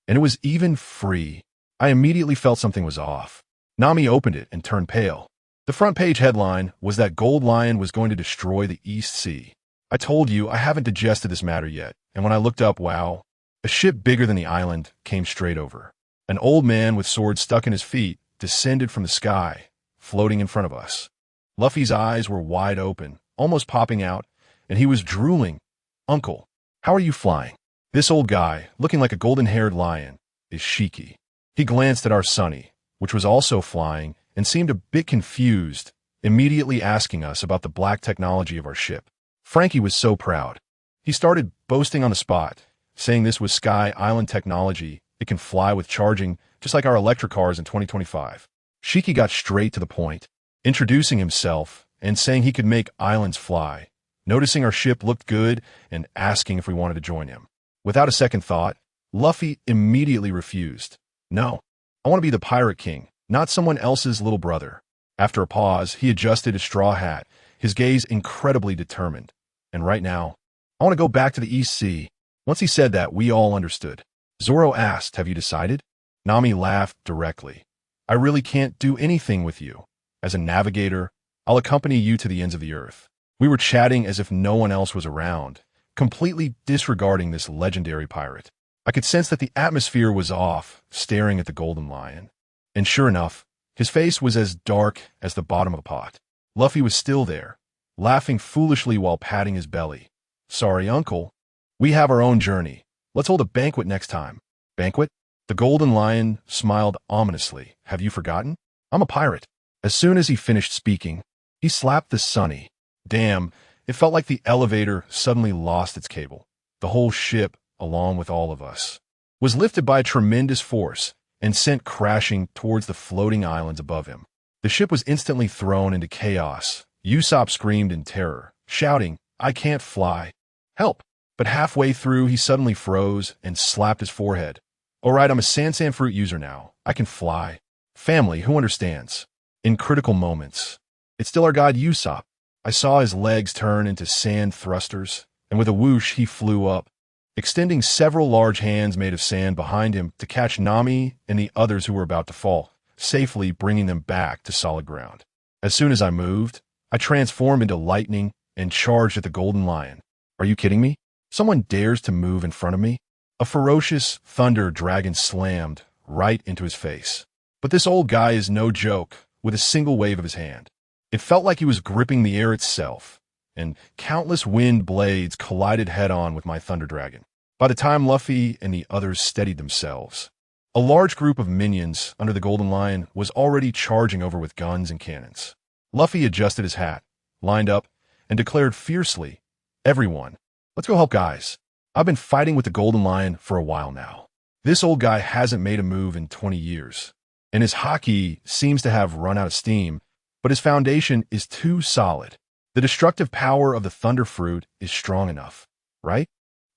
And it was even free. I immediately felt something was off. Nami opened it and turned pale. The front page headline was that Gold Lion was going to destroy the East Sea. I told you I haven't digested this matter yet, and when I looked up, wow, a ship bigger than the island came straight over. An old man with swords stuck in his feet descended from the sky, floating in front of us. Luffy's eyes were wide open, almost popping out, and he was drooling. "Uncle, how are you flying?" This old guy, looking like a golden-haired lion, is Shiki. He glanced at our Sunny, which was also flying, and seemed a bit confused, immediately asking us about the black technology of our ship. Frankie was so proud. He started boasting on the spot, saying this was Sky Island technology. It can fly with charging, just like our electric cars in 2025. Shiki got straight to the point, introducing himself and saying he could make islands fly, noticing our ship looked good and asking if we wanted to join him. Without a second thought, Luffy immediately refused. "No, I want to be the Pirate King, not someone else's little brother." After a pause, he adjusted his straw hat, his gaze incredibly determined. "And right now, I want to go back to the East Sea." Once he said that, we all understood. Zoro asked, "Have you decided?" Nami laughed directly. "I really can't do anything with you. As a navigator, I'll accompany you to the ends of the earth." We were chatting as if no one else was around, completely disregarding this legendary pirate. I could sense that the atmosphere was off, staring at the Golden Lion. And sure enough, his face was as dark as the bottom of a pot. Luffy was still there, laughing foolishly while patting his belly. "Sorry, Uncle. We have our own journey. Let's hold a banquet next time." "Banquet?" The Golden Lion smiled ominously. "Have you forgotten? I'm a pirate." As soon as he finished speaking, he slapped the Sunny. Damn, it felt like the elevator suddenly lost its cable. The whole ship, along with all of us, was lifted by a tremendous force and sent crashing towards the floating islands above him. The ship was instantly thrown into chaos. Usopp screamed in terror, shouting, "I can't fly. Help!" But halfway through, he suddenly froze and slapped his forehead. "All right, I'm a Sansan fruit user now. I can fly. Family, who understands?" In critical moments, it's still our god Usopp. I saw his legs turn into sand thrusters, and with a whoosh, he flew up, extending several large hands made of sand behind him to catch Nami and the others who were about to fall. safely bringing them back to solid ground. As soon as I moved, I transformed into lightning and charged at the golden lion. Are you kidding me? Someone dares to move in front of me? A ferocious thunder dragon slammed right into his face. But this old guy is no joke with a single wave of his hand. It felt like he was gripping the air itself, and countless wind blades collided head-on with my thunder dragon. By the time Luffy and the others steadied themselves, a large group of minions under the Golden Lion was already charging over with guns and cannons. Luffy adjusted his hat, lined up, and declared fiercely, "Everyone, let's go help guys. I've been fighting with the Golden Lion for a while now. This old guy hasn't made a move in 20 years, and his haki seems to have run out of steam, but his foundation is too solid. The destructive power of the Thunder Fruit is strong enough, right?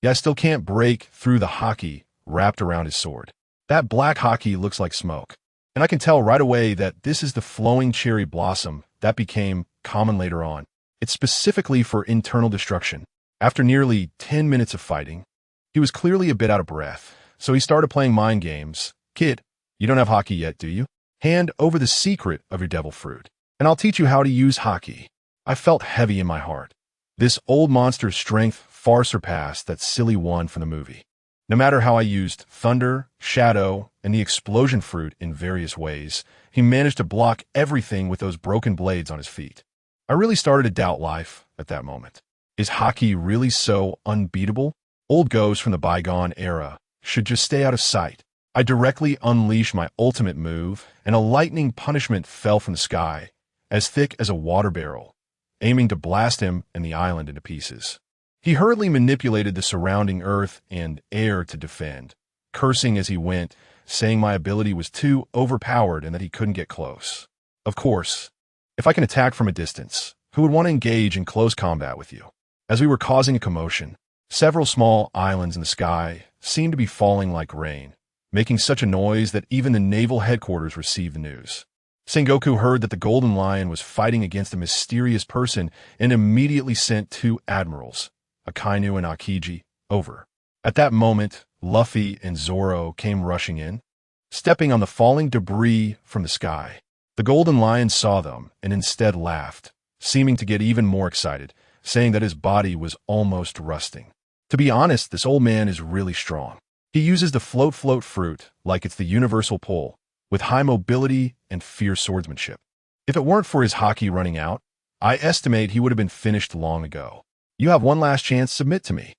Yeah, I still can't break through the haki wrapped around his sword. That black haki looks like smoke, and I can tell right away that this is the flowing cherry blossom that became common later on. It's specifically for internal destruction. After nearly 10 minutes of fighting, he was clearly a bit out of breath, so he started playing mind games. Kid, you don't have haki yet, do you? Hand over the secret of your devil fruit, and I'll teach you how to use haki. I felt heavy in my heart. This old monster's strength far surpassed that silly one from the movie. No matter how I used thunder, shadow, and the explosion fruit in various ways, he managed to block everything with those broken blades on his feet. I really started to doubt life at that moment. Is haki really so unbeatable? Old ghosts from the bygone era should just stay out of sight. I directly unleashed my ultimate move, and a lightning punishment fell from the sky, as thick as a water barrel, aiming to blast him and the island into pieces. He hurriedly manipulated the surrounding earth and air to defend, cursing as he went, saying my ability was too overpowered and that he couldn't get close. Of course, if I can attack from a distance, who would want to engage in close combat with you? As we were causing a commotion, several small islands in the sky seemed to be falling like rain, making such a noise that even the naval headquarters received the news. Sengoku heard that the Golden Lion was fighting against a mysterious person and immediately sent 2 admirals, Akainu and Akiji, over. At that moment, Luffy and Zoro came rushing in, stepping on the falling debris from the sky. The Golden Lion saw them and instead laughed, seeming to get even more excited, saying that his body was almost rusting. To be honest, this old man is really strong. He uses the float fruit like it's the universal pull, with high mobility and fierce swordsmanship. If it weren't for his haki running out, I estimate he would have been finished long ago. You have one last chance, submit to me.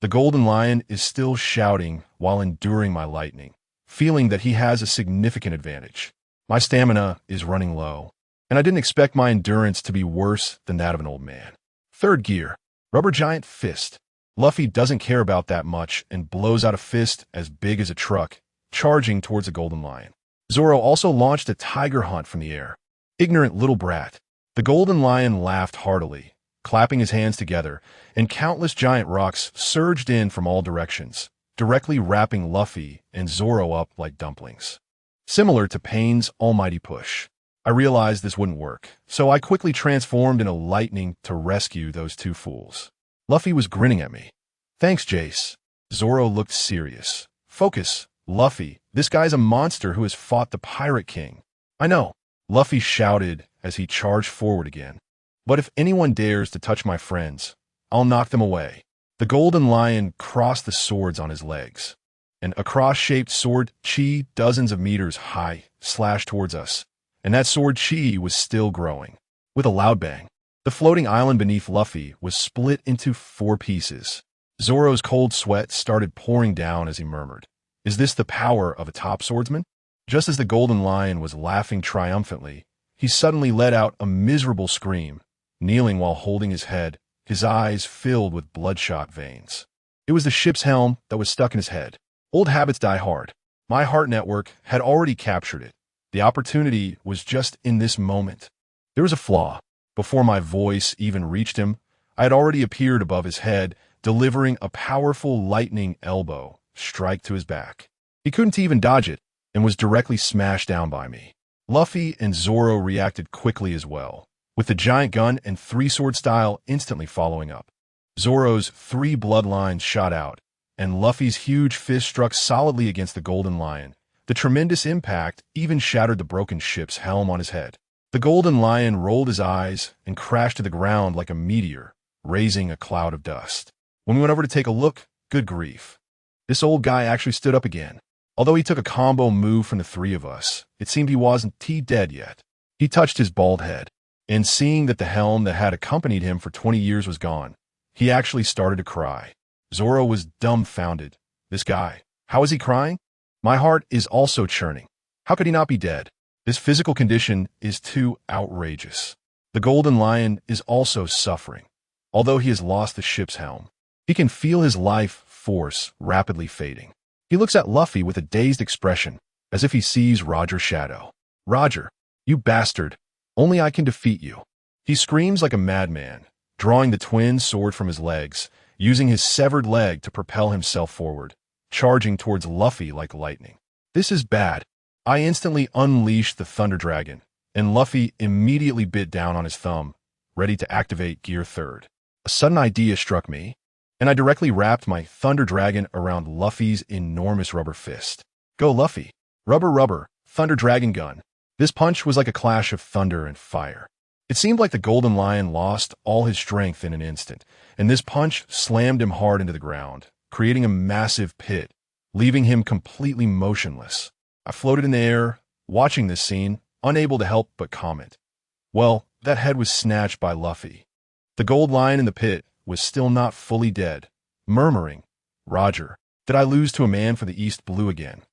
The Golden Lion is still shouting while enduring my lightning, feeling that he has a significant advantage. My stamina is running low, and I didn't expect my endurance to be worse than that of an old man. Third gear, Rubber Giant Fist. Luffy doesn't care about that much and blows out a fist as big as a truck, charging towards the Golden Lion. Zoro also launched a tiger hunt from the air. Ignorant little brat. The Golden Lion laughed heartily, clapping his hands together, and countless giant rocks surged in from all directions, directly wrapping Luffy and Zoro up like dumplings. Similar to Pain's almighty push. I realized this wouldn't work, so I quickly transformed into lightning to rescue those 2 fools. Luffy was grinning at me. Thanks, Jace. Zoro looked serious. Focus, Luffy. This guy's a monster who has fought the Pirate King. I know, Luffy shouted as he charged forward again. But if anyone dares to touch my friends, I'll knock them away. The Golden Lion crossed the swords on his legs, and a cross-shaped sword chi dozens of meters high slashed towards us, and that sword chi was still growing. With a loud bang, the floating island beneath Luffy was split into 4 pieces. Zoro's cold sweat started pouring down as he murmured, "Is this the power of a top swordsman?" Just as the Golden Lion was laughing triumphantly, he suddenly let out a miserable scream, kneeling while holding his head, his eyes filled with bloodshot veins. It was the ship's helm that was stuck in his head. Old habits die hard. My heart network had already captured it. The opportunity was just in this moment. There was a flaw. Before my voice even reached him, I had already appeared above his head, delivering a powerful lightning elbow strike to his back. He couldn't even dodge it and was directly smashed down by me. Luffy and Zoro reacted quickly as well, with the giant gun and 3-sword style instantly following up. Zoro's 3 bloodlines shot out, and Luffy's huge fist struck solidly against the Golden Lion, The tremendous impact even shattered the broken ship's helm on his head. The Golden Lion rolled his eyes and crashed to the ground like a meteor, raising a cloud of dust. When we went over to take a look, good grief. This old guy actually stood up again. Although he took a combo move from the three of us, it seemed he wasn't dead yet. He touched his bald head, and seeing that the helm that had accompanied him for 20 years was gone, he actually started to cry. Zoro was dumbfounded. This guy, how is he crying? My heart is also churning. How could he not be dead? This physical condition is too outrageous. The Golden Lion is also suffering. Although he has lost the ship's helm, he can feel his life force rapidly fading. He looks at Luffy with a dazed expression, as if he sees Roger's shadow. Roger, you bastard, only I can defeat you. He screams like a madman, drawing the twin sword from his legs, using his severed leg to propel himself forward, charging towards Luffy like lightning. This is bad. I instantly unleashed the Thunder Dragon, and Luffy immediately bit down on his thumb, ready to activate Gear 3rd. A sudden idea struck me, and I directly wrapped my Thunder Dragon around Luffy's enormous rubber fist. Go Luffy! Rubber rubber, Thunder Dragon gun. This punch was like a clash of thunder and fire. It seemed like the Golden Lion lost all his strength in an instant, and this punch slammed him hard into the ground, creating a massive pit, leaving him completely motionless. I floated in the air, watching this scene, unable to help but comment. Well, that head was snatched by Luffy. The Gold Lion in the pit was still not fully dead, murmuring, Roger, did I lose to a man for the East Blue again?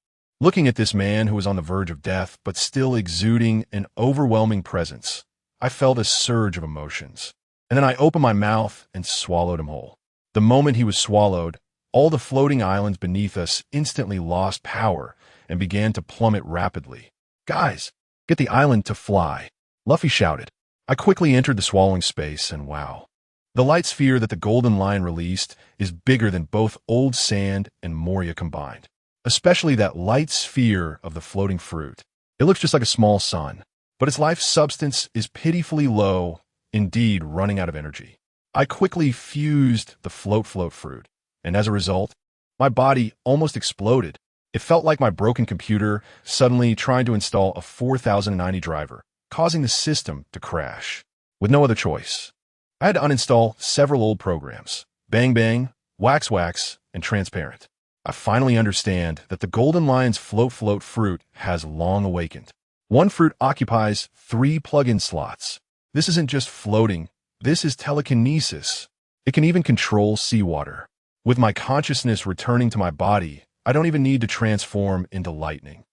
Looking at this man who was on the verge of death but still exuding an overwhelming presence, I felt a surge of emotions. And then I opened my mouth and swallowed him whole. The moment he was swallowed, all the floating islands beneath us instantly lost power and began to plummet rapidly. Guys, get the island to fly, Luffy shouted. I quickly entered the swallowing space, and wow. The light sphere that the Golden Lion released is bigger than both Old Sand and Moria combined, especially that light sphere of the floating fruit. It looks just like a small sun, but its life substance is pitifully low, indeed running out of energy. I quickly fused the float fruit, and as a result, my body almost exploded. It felt like my broken computer suddenly trying to install a 4090 driver, causing the system to crash. With no other choice, I had to uninstall several old programs, Bang Bang, Wax Wax, and Transparent. I finally understand that the Golden Lion's float fruit has long awakened. One fruit occupies 3 plug-in slots. This isn't just floating, this is telekinesis. It can even control seawater. With my consciousness returning to my body, I don't even need to transform into lightning.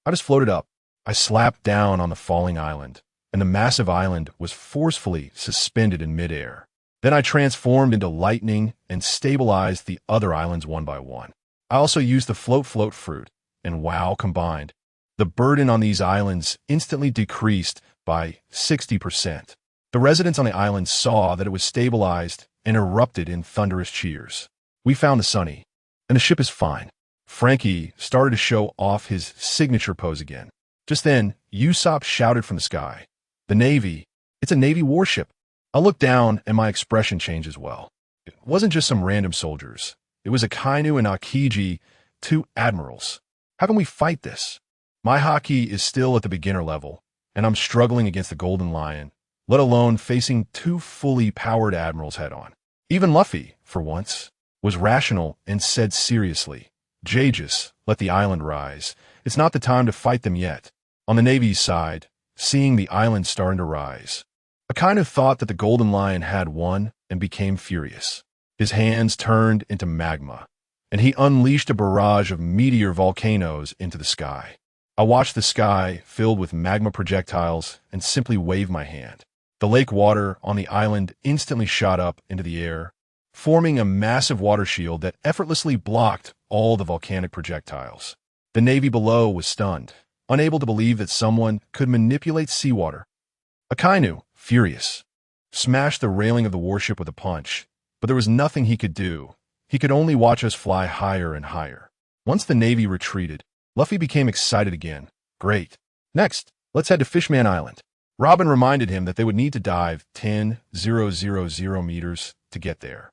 I just floated up. I slapped down on the falling island, and the massive island was forcefully suspended in midair. Then I transformed into lightning and stabilized the other islands one by one. I also used the float fruit, and wow combined. The burden on these islands instantly decreased by 60%. The residents on the island saw that it was stabilized and erupted in thunderous cheers. We found the Sunny, and the ship is fine. Frankie started to show off his signature pose again. Just then, Usopp shouted from the sky, "The Navy! It's a Navy warship!" I looked down and my expression changed as well. It wasn't just some random soldiers. It was Akainu and Akiji, 2 admirals. How can we fight this? My haki is still at the beginner level, and I'm struggling against the Golden Lion, let alone facing 2 fully powered admirals head-on. Even Luffy, for once, was rational and said seriously, Jagus, let the island rise. It's not the time to fight them yet. On the Navy's side, seeing the island starting to rise, Akainu thought that the Golden Lion had won and became furious. His hands turned into magma, and he unleashed a barrage of meteor volcanoes into the sky. I watched the sky filled with magma projectiles and simply waved my hand. The lake water on the island instantly shot up into the air, forming a massive water shield that effortlessly blocked all the volcanic projectiles. The Navy below was stunned, unable to believe that someone could manipulate seawater. Akainu, furious, smashed the railing of the warship with a punch, but there was nothing he could do. He could only watch us fly higher and higher. Once the Navy retreated, Luffy became excited again. Great. Next, let's head to Fishman Island. Robin reminded him that they would need to dive 10,000 meters to get there.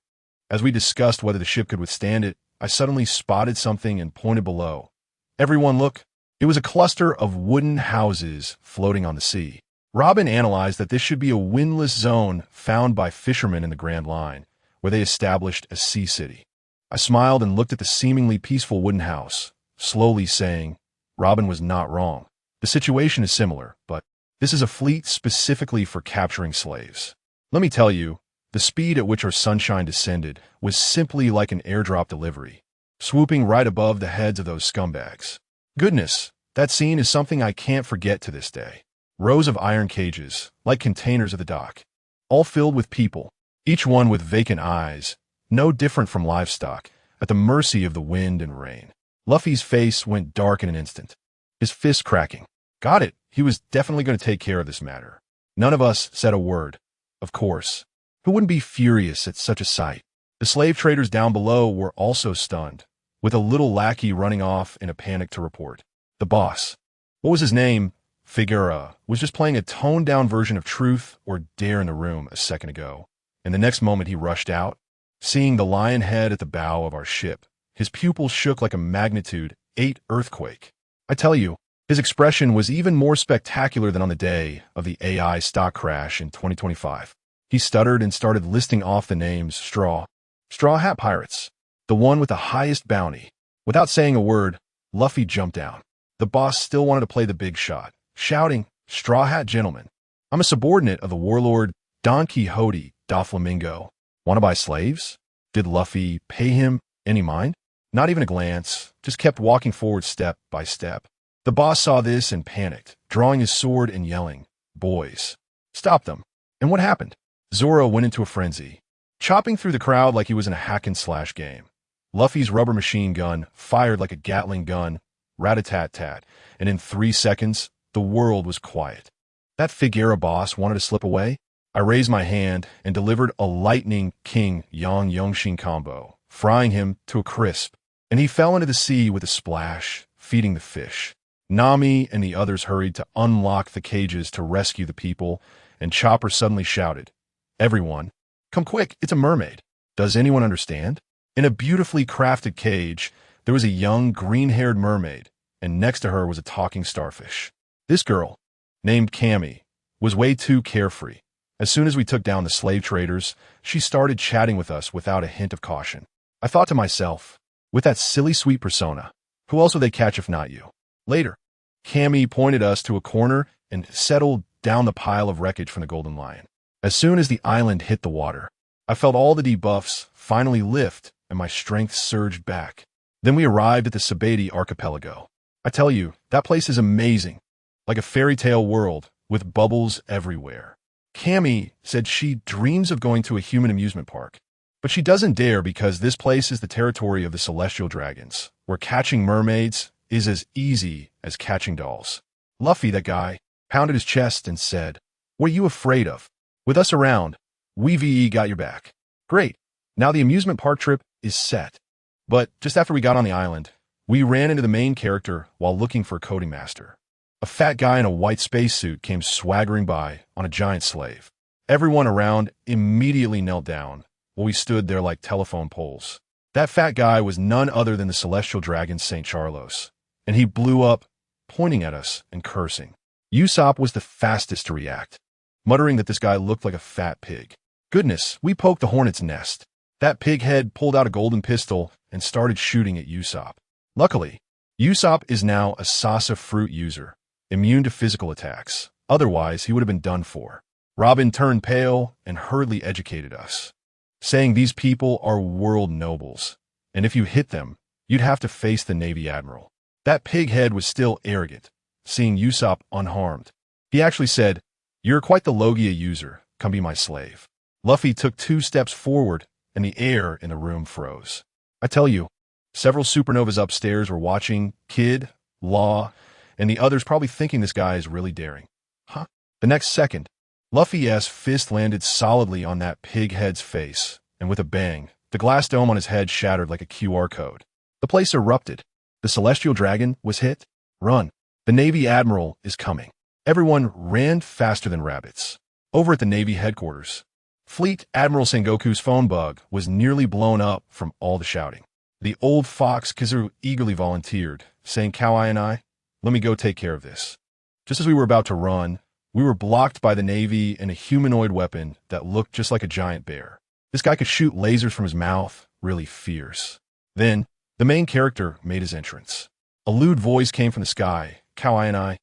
As we discussed whether the ship could withstand it, I suddenly spotted something and pointed below. Everyone look, It was a cluster of wooden houses floating on the sea. Robin analyzed that this should be a windless zone found by fishermen in the Grand Line, where they established a sea city. I smiled and looked at the seemingly peaceful wooden house, slowly saying, Robin was not wrong. The situation is similar, but this is a fleet specifically for capturing slaves. Let me tell you, the speed at which our sunshine descended was simply like an airdrop delivery, swooping right above the heads of those scumbags. Goodness, that scene is something I can't forget to this day. Rows of iron cages, like containers of the dock, all filled with people, each one with vacant eyes, no different from livestock, at the mercy of the wind and rain. Luffy's face went dark in an instant, his fist cracking. Got it, he was definitely going to take care of this matter. None of us said a word. Of course. Who wouldn't be furious at such a sight? The slave traders down below were also stunned, with a little lackey running off in a panic to report. The boss, what was his name? Figueroa, was just playing a toned-down version of Truth or Dare in the room a second ago, and the next moment he rushed out. Seeing the lion head at the bow of our ship, his pupils shook like a magnitude 8 earthquake. I tell you, his expression was even more spectacular than on the day of the AI stock crash in 2025. He stuttered and started listing off the names Straw Hat Pirates, the one with the highest bounty. Without saying a word, Luffy jumped down. The boss still wanted to play the big shot, shouting, Straw Hat Gentlemen, I'm a subordinate of the warlord Don Quixote da Flamingo. Want to buy slaves? Did Luffy pay him any mind? Not even a glance, just kept walking forward step by step. The boss saw this and panicked, drawing his sword and yelling, Boys, stop them. And what happened? Zoro went into a frenzy, chopping through the crowd like he was in a hack-and-slash game. Luffy's rubber machine gun fired like a Gatling gun, rat-a-tat-tat, and in 3 seconds, the world was quiet. That Figueroa boss wanted to slip away? I raised my hand and delivered a lightning King Yang Yongshin combo, frying him to a crisp, and he fell into the sea with a splash, feeding the fish. Nami and the others hurried to unlock the cages to rescue the people, and Chopper suddenly shouted, Everyone, come quick, it's a mermaid. Does anyone understand? In a beautifully crafted cage, there was a young green-haired mermaid, and next to her was a talking starfish. This girl, named Cammy, was way too carefree. As soon as we took down the slave traders, she started chatting with us without a hint of caution. I thought to myself, with that silly sweet persona, who else would they catch if not you? Later, Cammy pointed us to a corner and settled down the pile of wreckage from the Golden Lion. As soon as the island hit the water, I felt all the debuffs finally lift and my strength surged back. Then we arrived at the Sabeti archipelago. I tell you, that place is amazing, like a fairy tale world with bubbles everywhere. Cammy said she dreams of going to a human amusement park, but she doesn't dare because this place is the territory of the celestial dragons, where catching mermaids is as easy as catching dolls. Luffy, that guy, pounded his chest and said, What are you afraid of? With us around, we VE got your back. Great, now the amusement park trip is set. But just after we got on the island, we ran into the main character while looking for a coding master. A fat guy in a white spacesuit came swaggering by on a giant slave. Everyone around immediately knelt down while we stood there like telephone poles. That fat guy was none other than the celestial dragon St. Charlos, and he blew up, pointing at us and cursing. Usopp was the fastest to react, muttering that this guy looked like a fat pig. Goodness, we poked the hornet's nest. That pig head pulled out a golden pistol and started shooting at Usopp. Luckily, Usopp is now a Sasa fruit user, immune to physical attacks. Otherwise, he would have been done for. Robin turned pale and hurriedly educated us, saying these people are world nobles, and if you hit them, you'd have to face the Navy Admiral. That pig head was still arrogant, seeing Usopp unharmed. He actually said, You're quite the Logia user, come be my slave. Luffy took 2 steps forward, and the air in the room froze. I tell you, several supernovas upstairs were watching, Kid, Law, and the others probably thinking this guy is really daring. Huh? The next second, Luffy's fist landed solidly on that pig head's face, and with a bang, the glass dome on his head shattered like a QR code. The place erupted. The celestial dragon was hit. Run. The Navy Admiral is coming. Everyone ran faster than rabbits. Over at the Navy headquarters, Fleet Admiral Sengoku's phone bug was nearly blown up from all the shouting. The old fox Kizaru eagerly volunteered, saying Kawai and I, Let me go take care of this. Just as we were about to run, we were blocked by the Navy and a humanoid weapon that looked just like a giant bear. This guy could shoot lasers from his mouth, really fierce. Then, the main character made his entrance. A lewd voice came from the sky, Kawaii,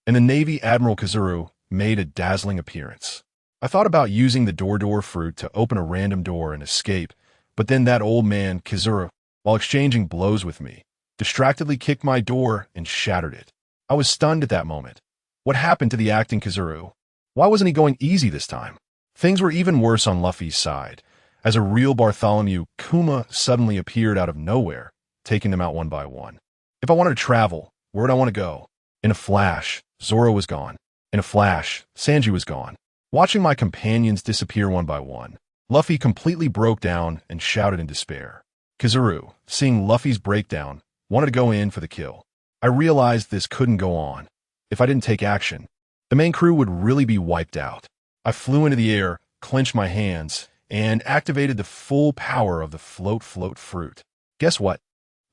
and the Navy Admiral Kizuru made a dazzling appearance. I thought about using the door fruit to open a random door and escape, but then that old man, Kizuru, while exchanging blows with me, distractedly kicked my door and shattered it. I was stunned at that moment. What happened to the acting Kizuru? Why wasn't he going easy this time? Things were even worse on Luffy's side, as a real Bartholomew Kuma suddenly appeared out of nowhere, taking them out one by one. If I wanted to travel, where would I want to go? In a flash, Zoro was gone. In a flash, Sanji was gone. Watching my companions disappear one by one, Luffy completely broke down and shouted in despair. Kizuru, seeing Luffy's breakdown, wanted to go in for the kill. I realized this couldn't go on. If I didn't take action, the main crew would really be wiped out. I flew into the air, clenched my hands, and activated the full power of the float fruit. Guess what?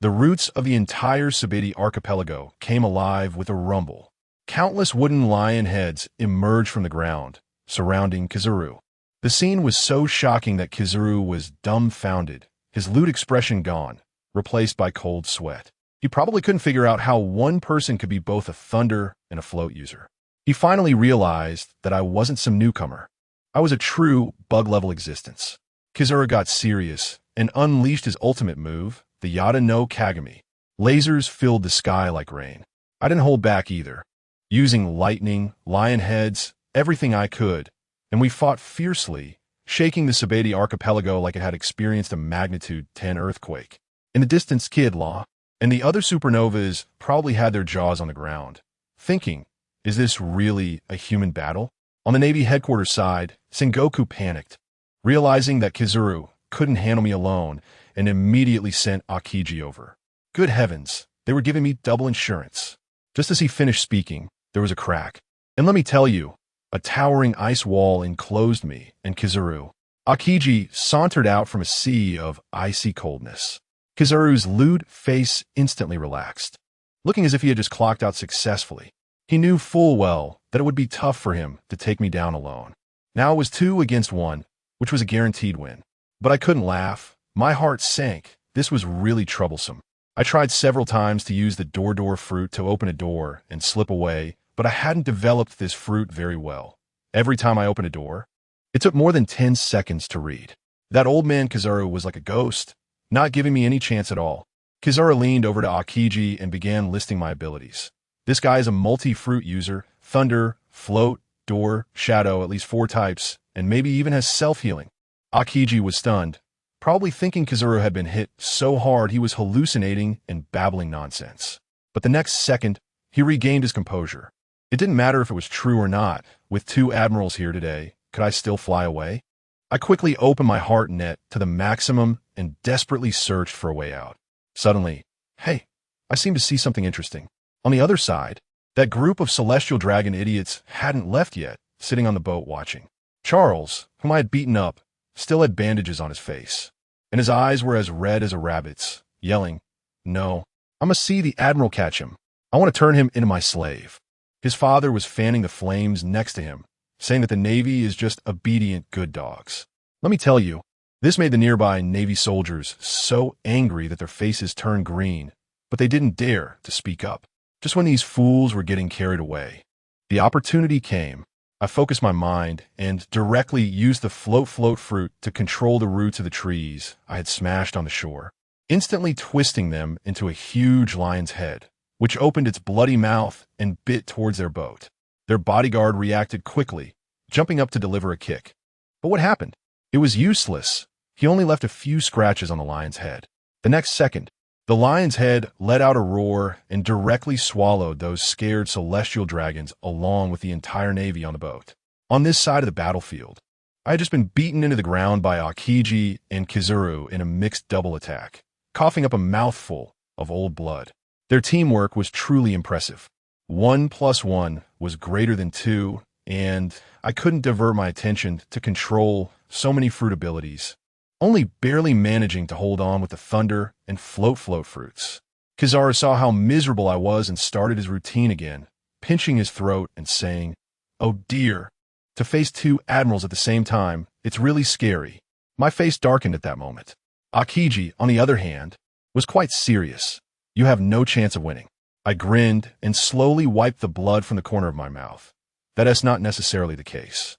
The roots of the entire Sabiti archipelago came alive with a rumble. Countless wooden lion heads emerged from the ground, surrounding Kizuru. The scene was so shocking that Kizuru was dumbfounded, his lewd expression gone, replaced by cold sweat. He probably couldn't figure out how one person could be both a thunder and a float user. He finally realized that I wasn't some newcomer. I was a true bug-level existence. Kizuru got serious and unleashed his ultimate move, the Yada no Kagami. Lasers filled the sky like rain. I didn't hold back either. Using lightning, lion heads, everything I could, and we fought fiercely, shaking the Sabeti archipelago like it had experienced a magnitude 10 earthquake. In the distance, Kid Law and the other supernovas probably had their jaws on the ground, thinking, is this really a human battle? On the Navy headquarters side, Sengoku panicked, realizing that Kizuru couldn't handle me alone and immediately sent Akiji over. Good heavens, they were giving me double insurance. Just as he finished speaking, there was a crack. And let me tell you, a towering ice wall enclosed me and Kizuru. Akiji sauntered out from a sea of icy coldness. Kizuru's lewd face instantly relaxed, looking as if he had just clocked out successfully. He knew full well that it would be tough for him to take me down alone. Now it was 2 against 1, which was a guaranteed win. But I couldn't laugh. My heart sank. This was really troublesome. I tried several times to use the door fruit to open a door and slip away, but I hadn't developed this fruit very well. Every time I opened a door, it took more than 10 seconds to read. That old man Kizuru was like a ghost, not giving me any chance at all. Kizuru leaned over to Akiji and began listing my abilities. This guy is a multi-fruit user, thunder, float, door, shadow, at least 4 types, and maybe even has self-healing. Akiji was stunned, probably thinking Kizuru had been hit so hard he was hallucinating and babbling nonsense. But the next second, he regained his composure. It didn't matter if it was true or not. With 2 admirals here today, could I still fly away? I quickly opened my heart net to the maximum and desperately searched for a way out. Suddenly, hey, I seem to see something interesting. On the other side, that group of celestial dragon idiots hadn't left yet, sitting on the boat watching. Charles, whom I had beaten up, still had bandages on his face, and his eyes were as red as a rabbit's, yelling, "No, I must see the admiral catch him. I want to turn him into my slave." His father was fanning the flames next to him, saying that the Navy is just obedient good dogs. Let me tell you, this made the nearby Navy soldiers so angry that their faces turned green, but they didn't dare to speak up. Just when these fools were getting carried away, the opportunity came. I focused my mind and directly used the float fruit to control the roots of the trees I had smashed on the shore, instantly twisting them into a huge lion's head, which opened its bloody mouth and bit towards their boat. Their bodyguard reacted quickly, jumping up to deliver a kick. But what happened? It was useless. He only left a few scratches on the lion's head. The next second, the lion's head let out a roar and directly swallowed those scared celestial dragons along with the entire Navy on the boat. On this side of the battlefield, I had just been beaten into the ground by Akiji and Kizuru in a mixed double attack, coughing up a mouthful of old blood. Their teamwork was truly impressive. 1 + 1 was greater than 2, and I couldn't divert my attention to control so many fruit abilities, only barely managing to hold on with the thunder and float fruits. Kizaru saw how miserable I was and started his routine again, pinching his throat and saying, "Oh dear. To face two admirals at the same time, it's really scary." My face darkened at that moment. Akiji, on the other hand, was quite serious. "You have no chance of winning." I grinned and slowly wiped the blood from the corner of my mouth. That is not necessarily the case.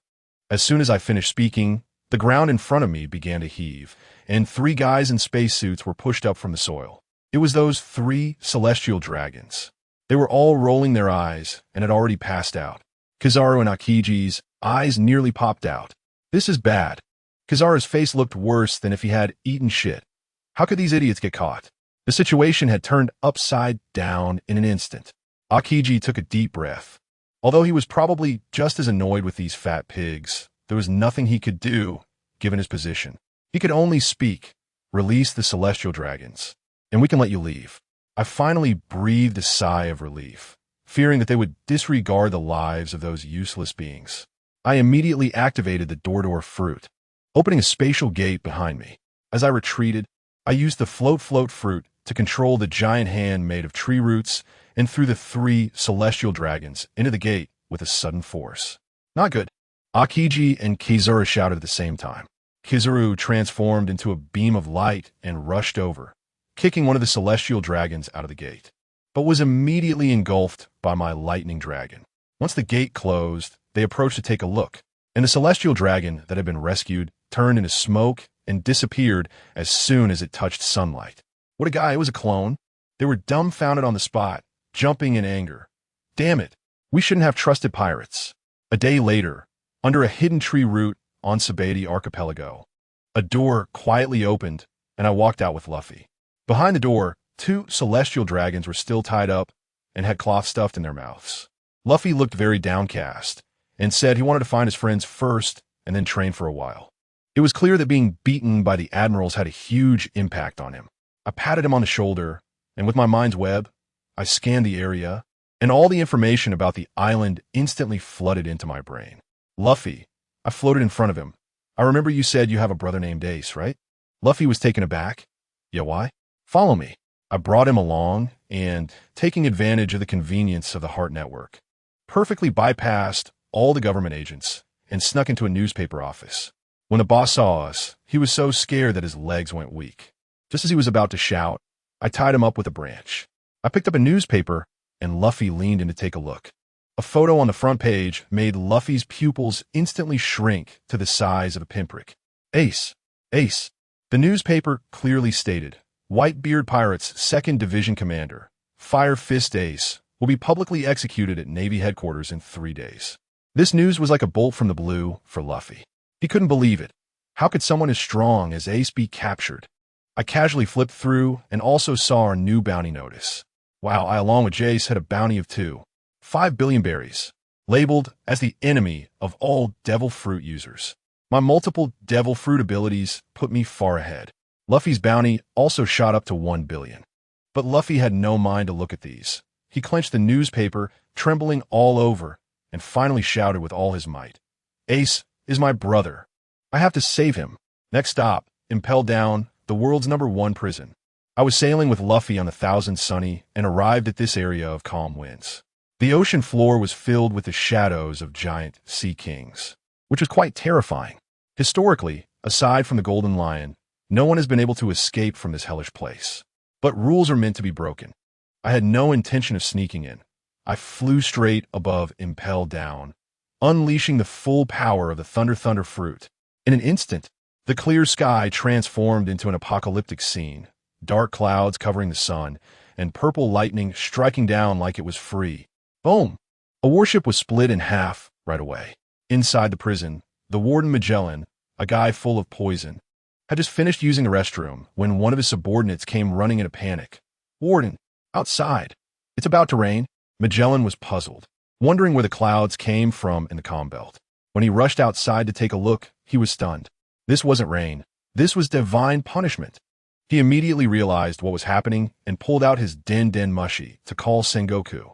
As soon as I finished speaking, the ground in front of me began to heave, and 3 guys in spacesuits were pushed up from the soil. It was those 3 celestial dragons. They were all rolling their eyes and had already passed out. Kizaru and Akiji's eyes nearly popped out. "This is bad." Kizaru's face looked worse than if he had eaten shit. How could these idiots get caught? The situation had turned upside down in an instant. Akiji took a deep breath. Although he was probably just as annoyed with these fat pigs, there was nothing he could do, given his position. He could only speak, "Release the celestial dragons, and we can let you leave." I finally breathed a sigh of relief, fearing that they would disregard the lives of those useless beings. I immediately activated the door fruit, opening a spatial gate behind me. As I retreated, I used the float fruit to control the giant hand made of tree roots and threw the 3 celestial dragons into the gate with a sudden force. Not good. Akiji and Kizaru shouted at the same time. Kizaru transformed into a beam of light and rushed over, kicking one of the celestial dragons out of the gate, but was immediately engulfed by my lightning dragon. Once the gate closed, they approached to take a look, and the celestial dragon that had been rescued turned into smoke and disappeared as soon as it touched sunlight. What a guy, it was a clone. They were dumbfounded on the spot, jumping in anger. Damn it, we shouldn't have trusted pirates. A day later, under a hidden tree root on Sabati Archipelago, a door quietly opened, and I walked out with Luffy. Behind the door, 2 celestial dragons were still tied up and had cloth stuffed in their mouths. Luffy looked very downcast and said he wanted to find his friends first and then train for a while. It was clear that being beaten by the admirals had a huge impact on him. I patted him on the shoulder, and with my mind's web, I scanned the area, and all the information about the island instantly flooded into my brain. "Luffy," I floated in front of him. "I remember you said you have a brother named Ace, right?" Luffy was taken aback. "Yeah, why?" "Follow me." I brought him along, and, taking advantage of the convenience of the Heart Network, perfectly bypassed all the government agents and snuck into a newspaper office. When the boss saw us, he was so scared that his legs went weak. Just as he was about to shout, I tied him up with a branch. I picked up a newspaper, and Luffy leaned in to take a look. A photo on the front page made Luffy's pupils instantly shrink to the size of a pinprick. "Ace, Ace." The newspaper clearly stated, "Whitebeard Pirates 2nd Division Commander, Fire Fist Ace, will be publicly executed at Navy headquarters in 3 days." This news was like a bolt from the blue for Luffy. He couldn't believe it. How could someone as strong as Ace be captured? I casually flipped through and also saw our new bounty notice. Wow, I along with Jace had a bounty of 5 billion berries, labeled as the enemy of all devil fruit users. My multiple devil fruit abilities put me far ahead. Luffy's bounty also shot up to 1 billion. But Luffy had no mind to look at these. He clenched the newspaper, trembling all over, and finally shouted with all his might, "Ace is my brother. I have to save him." Next stop, impelled down, the world's #1 prison. I was sailing with Luffy on the Thousand Sunny and arrived at this area of calm winds. The ocean floor was filled with the shadows of giant sea kings, which was quite terrifying. Historically, aside from the Golden Lion, no one has been able to escape from this hellish place. But rules are meant to be broken. I had no intention of sneaking in. I flew straight above, impelled down, unleashing the full power of the Thunder fruit. In an instant, the clear sky transformed into an apocalyptic scene, dark clouds covering the sun, and purple lightning striking down like it was free. Boom! A warship was split in half right away. Inside the prison, the warden Magellan, a guy full of poison, had just finished using the restroom when one of his subordinates came running in a panic. "Warden, outside. It's about to rain." Magellan was puzzled, wondering where the clouds came from in the comm belt. When he rushed outside to take a look, he was stunned. This wasn't rain. This was divine punishment. He immediately realized what was happening and pulled out his Den Mushi to call Sengoku.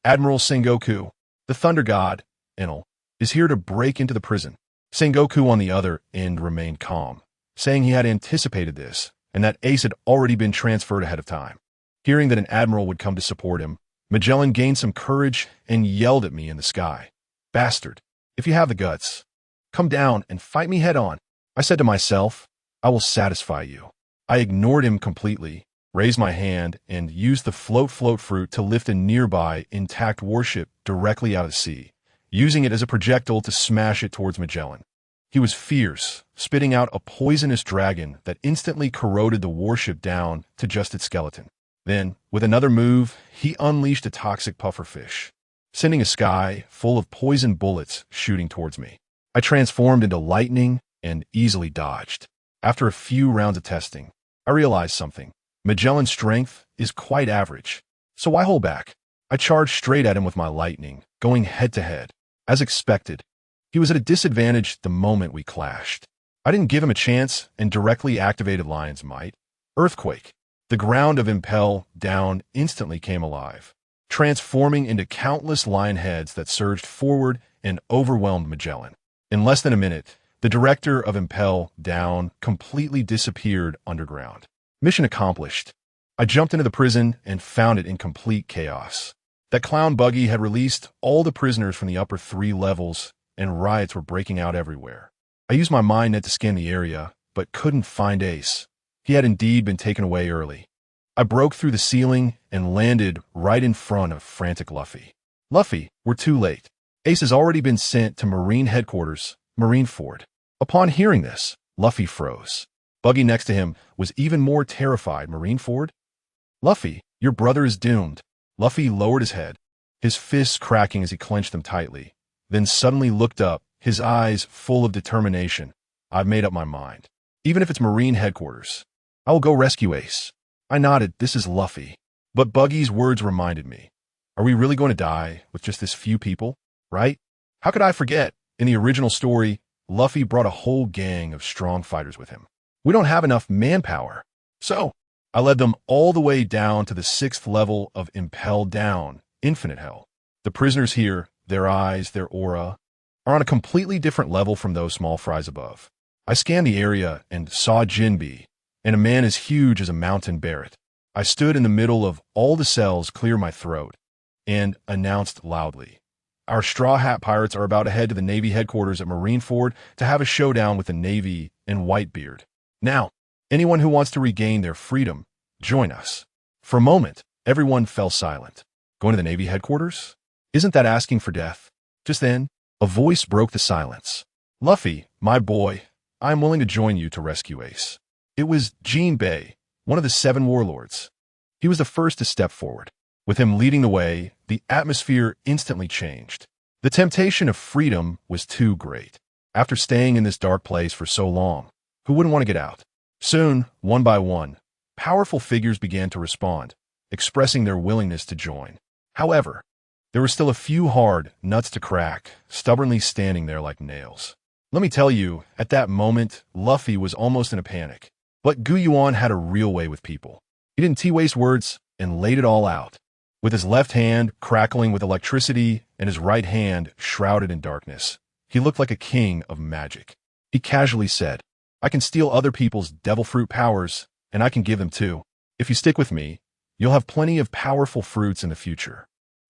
"Admiral Sengoku, the Thunder God, Enel, is here to break into the prison." Sengoku on the other end remained calm, saying he had anticipated this and that Ace had already been transferred ahead of time. Hearing that an admiral would come to support him, Magellan gained some courage and yelled at me in the sky. "Bastard, if you have the guts, come down and fight me head on." I said to myself, "I will satisfy you." I ignored him completely, raised my hand, and used the float fruit to lift a nearby intact warship directly out of the sea, using it as a projectile to smash it towards Magellan. He was fierce, spitting out a poisonous dragon that instantly corroded the warship down to just its skeleton. Then, with another move, he unleashed a toxic pufferfish, sending a sky full of poison bullets shooting towards me. I transformed into lightning and easily dodged. After a few rounds of testing, I realized something. Magellan's strength is quite average, so why hold back? I charged straight at him with my lightning, going head-to-head. As expected, he was at a disadvantage the moment we clashed. I didn't give him a chance and directly activated Lion's Might. Earthquake. The ground of Impel down instantly came alive, transforming into countless lion heads that surged forward and overwhelmed Magellan. In less than a minute, the director of Impel down completely disappeared underground. Mission accomplished. I jumped into the prison and found it in complete chaos. That clown buggy had released all the prisoners from the upper 3 levels, and riots were breaking out everywhere. I used my mind net to scan the area, but couldn't find Ace. He had indeed been taken away early. I broke through the ceiling and landed right in front of frantic Luffy. "Luffy, we're too late. Ace has already been sent to Marine Headquarters, Marineford." Upon hearing this, Luffy froze. Buggy next to him was even more terrified. "Marineford? Luffy, your brother is doomed." Luffy lowered his head, his fists cracking as he clenched them tightly, then suddenly looked up, his eyes full of determination. "I've made up my mind. Even if it's Marine Headquarters, I will go rescue Ace." I nodded. This is Luffy. But Buggy's words reminded me. Are we really going to die with just this few people, right? How could I forget? In the original story, Luffy brought a whole gang of strong fighters with him. We don't have enough manpower. So, I led them all the way down to the 6th level of Impel Down, Infinite Hell. The prisoners here, their eyes, their aura, are on a completely different level from those small fries above. I scanned the area and saw Jinbe, and a man as huge as a mountain Barrett. I stood in the middle of all the cells, clear my throat, and announced loudly, "Our Straw Hat Pirates are about to head to the Navy headquarters at Marineford to have a showdown with the Navy and Whitebeard. Now, anyone who wants to regain their freedom, join us." For a moment, everyone fell silent. Going to the Navy headquarters? Isn't that asking for death? Just then, a voice broke the silence. "Luffy, my boy, I am willing to join you to rescue Ace." It was Jinbe, one of the 7 warlords. He was the first to step forward. With him leading the way, the atmosphere instantly changed. The temptation of freedom was too great. After staying in this dark place for so long, who wouldn't want to get out? Soon, one by one, powerful figures began to respond, expressing their willingness to join. However, there were still a few hard nuts to crack, stubbornly standing there like nails. Let me tell you, at that moment, Luffy was almost in a panic. But Yuan had a real way with people. He didn't waste words and laid it all out. With his left hand crackling with electricity and his right hand shrouded in darkness, he looked like a king of magic. He casually said, "I can steal other people's devil fruit powers, and I can give them too. If you stick with me, you'll have plenty of powerful fruits in the future."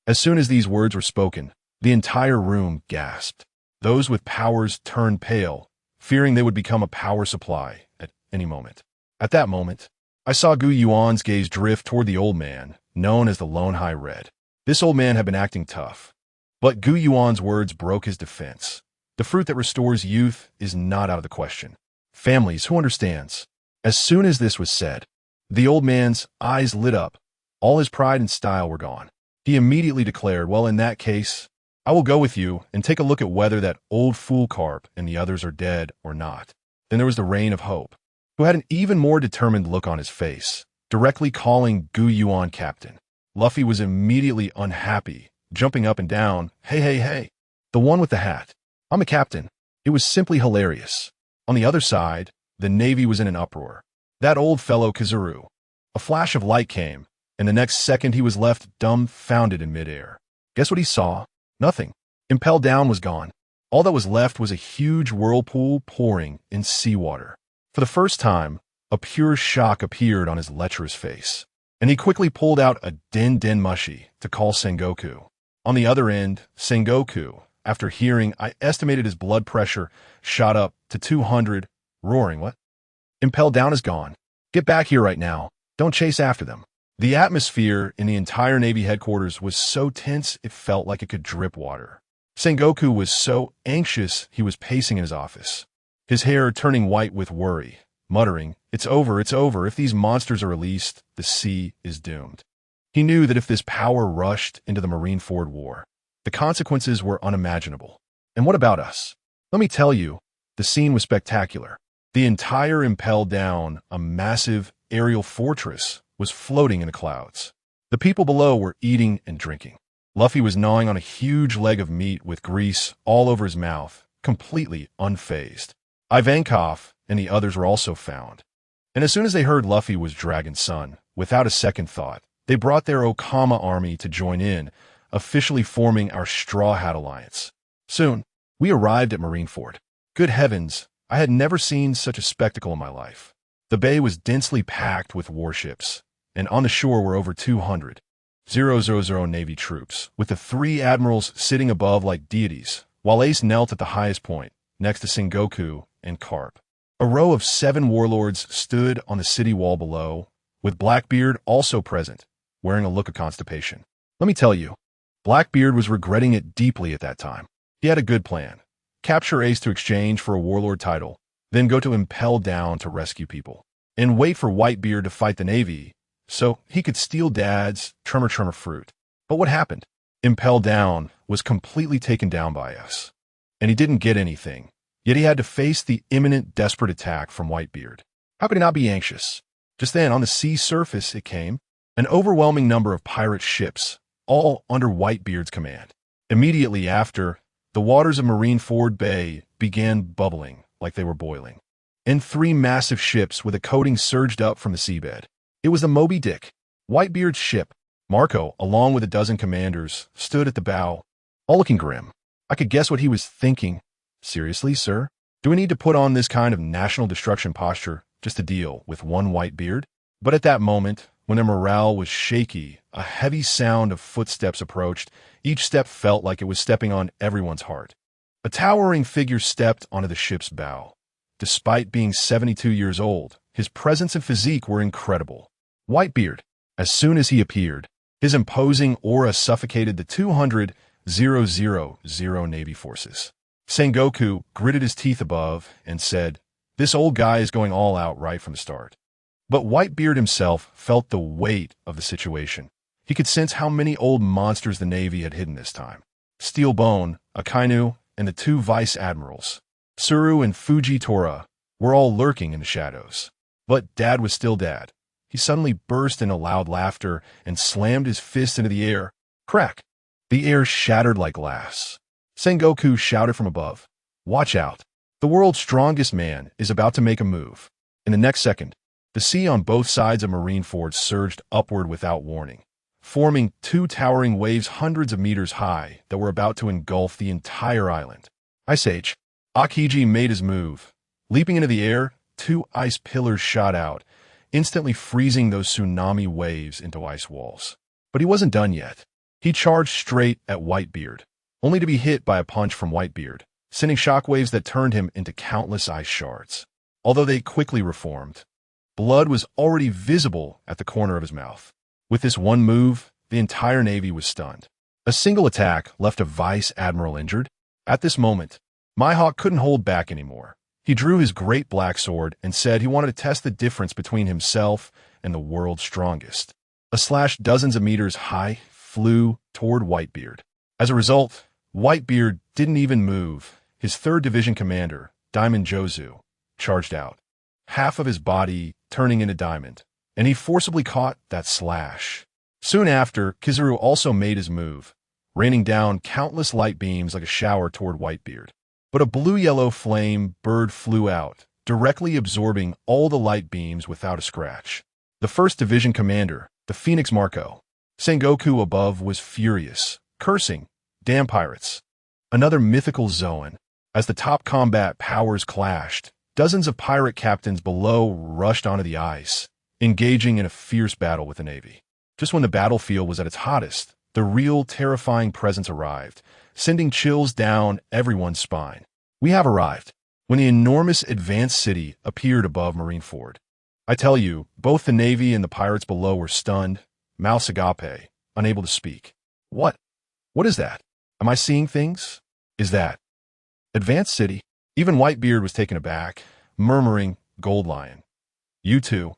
As soon as these words were spoken, the entire room gasped. Those with powers turned pale, fearing they would become a power supply at any moment. At that moment, I saw Yuan's gaze drift toward the old man, known as the Lone High Red. This old man had been acting tough, but Yuan's words broke his defense. The fruit that restores youth is not out of the question. Families, who understands? As soon as this was said, the old man's eyes lit up. All his pride and style were gone. He immediately declared, "Well, in that case, I will go with you and take a look at whether that old fool carp and the others are dead or not." Then there was the Reign of Hope, who had an even more determined look on his face, directly calling Yuan captain. Luffy was immediately unhappy, jumping up and down. Hey. The one with the hat. I'm a captain." It was simply hilarious. On the other side, the Navy was in an uproar. That old fellow Kazuru. A flash of light came, and the next second he was left dumbfounded in midair. Guess what he saw? Nothing. Impel Down was gone. All that was left was a huge whirlpool pouring in seawater. For the first time, a pure shock appeared on his lecherous face. and he quickly pulled out a din mushi to call Sengoku. On the other end, Sengoku, after hearing, I estimated his blood pressure shot up to 200, roaring, "What? Impel down is gone. Get back here right now. Don't chase after them." The atmosphere in the entire Navy headquarters was so tense it felt like it could drip water. Sengoku was so anxious he was pacing in his office, his hair turning white with worry, muttering, it's over. If these monsters are released, the sea is doomed." He knew that if this power rushed into the Marineford War, the consequences were unimaginable. And what about us? Let me tell you, the scene was spectacular. The entire Impel Down, a massive aerial fortress, was floating in the clouds. The people below were eating and drinking. Luffy was gnawing on a huge leg of meat with grease all over his mouth, completely unfazed. Ivankov and the others were also found. And as soon as they heard Luffy was Dragon's son, without a second thought, they brought their Okama army to join in, officially forming our Straw Hat Alliance. Soon, we arrived at Marineford. Good heavens, I had never seen such a spectacle in my life. The bay was densely packed with warships, and on the shore were over 200 Navy troops, with the 3 admirals sitting above like deities, while Ace knelt at the highest point, next to Sengoku and Carp. A row of 7 warlords stood on the city wall below, with Blackbeard also present, wearing a look of constipation. Let me tell you, Blackbeard was regretting it deeply at that time. He had a good plan. Capture Ace to exchange for a warlord title, then go to Impel Down to rescue people, and wait for Whitebeard to fight the Navy so he could steal Dad's Tremor fruit. But what happened? Impel Down was completely taken down by us, and he didn't get anything, yet he had to face the imminent desperate attack from Whitebeard. How could he not be anxious? Just then, on the sea surface it came, an overwhelming number of pirate ships, all under Whitebeard's command. Immediately after, the waters of Marineford Bay began bubbling like they were boiling, and 3 massive ships with a coating surged up from the seabed. It was the Moby Dick, Whitebeard's ship. Marco, along with a dozen commanders, stood at the bow, all looking grim. I could guess what he was thinking. Seriously, sir? Do we need to put on this kind of national destruction posture just to deal with one Whitebeard? But at that moment, when their morale was shaky, a heavy sound of footsteps approached. Each step felt like it was stepping on everyone's heart. A towering figure stepped onto the ship's bow. Despite being 72 years old, his presence and physique were incredible. Whitebeard. As soon as he appeared, his imposing aura suffocated the 200 Navy forces. Sengoku gritted his teeth above and said, "This old guy is going all out right from the start." But Whitebeard himself felt the weight of the situation. He could sense how many old monsters the Navy had hidden this time. Steelbone, Akainu, and the 2 vice admirals, Tsuru and Fujitora, were all lurking in the shadows. But Dad was still Dad. He suddenly burst into loud laughter and slammed his fist into the air. Crack! The air shattered like glass. Sengoku shouted from above, "Watch out! The world's strongest man is about to make a move." In the next second, the sea on both sides of Marineford surged upward without warning, forming 2 towering waves hundreds of meters high that were about to engulf the entire island. Ice Age. Akiji made his move. Leaping into the air, 2 ice pillars shot out, instantly freezing those tsunami waves into ice walls. But he wasn't done yet. He charged straight at Whitebeard, only to be hit by a punch from Whitebeard, sending shockwaves that turned him into countless ice shards. Although they quickly reformed, blood was already visible at the corner of his mouth. With this one move, the entire Navy was stunned. A single attack left a vice admiral injured. At this moment, Mihawk couldn't hold back anymore. He drew his great black sword and said he wanted to test the difference between himself and the world's strongest. A slash dozens of meters high flew toward Whitebeard. As a result, Whitebeard didn't even move. His 3rd Division commander, Diamond Jozu, charged out, half of his body turning into diamond, and he forcibly caught that slash. Soon after, Kizaru also made his move, raining down countless light beams like a shower toward Whitebeard. But a blue-yellow flame bird flew out, directly absorbing all the light beams without a scratch. The 1st Division commander, the Phoenix Marco, Sengoku above, was furious, cursing, "Damn pirates." Another mythical Zoan. As the top combat powers clashed, dozens of pirate captains below rushed onto the ice, engaging in a fierce battle with the Navy. Just when the battlefield was at its hottest, the real terrifying presence arrived, sending chills down everyone's spine. We have arrived. When the enormous advanced city appeared above Marineford, I tell you, both the Navy and the pirates below were stunned, mouths agape, unable to speak. What? What is that? Am I seeing things? Is that advanced city? Even Whitebeard was taken aback, murmuring, Gold Lion. You too.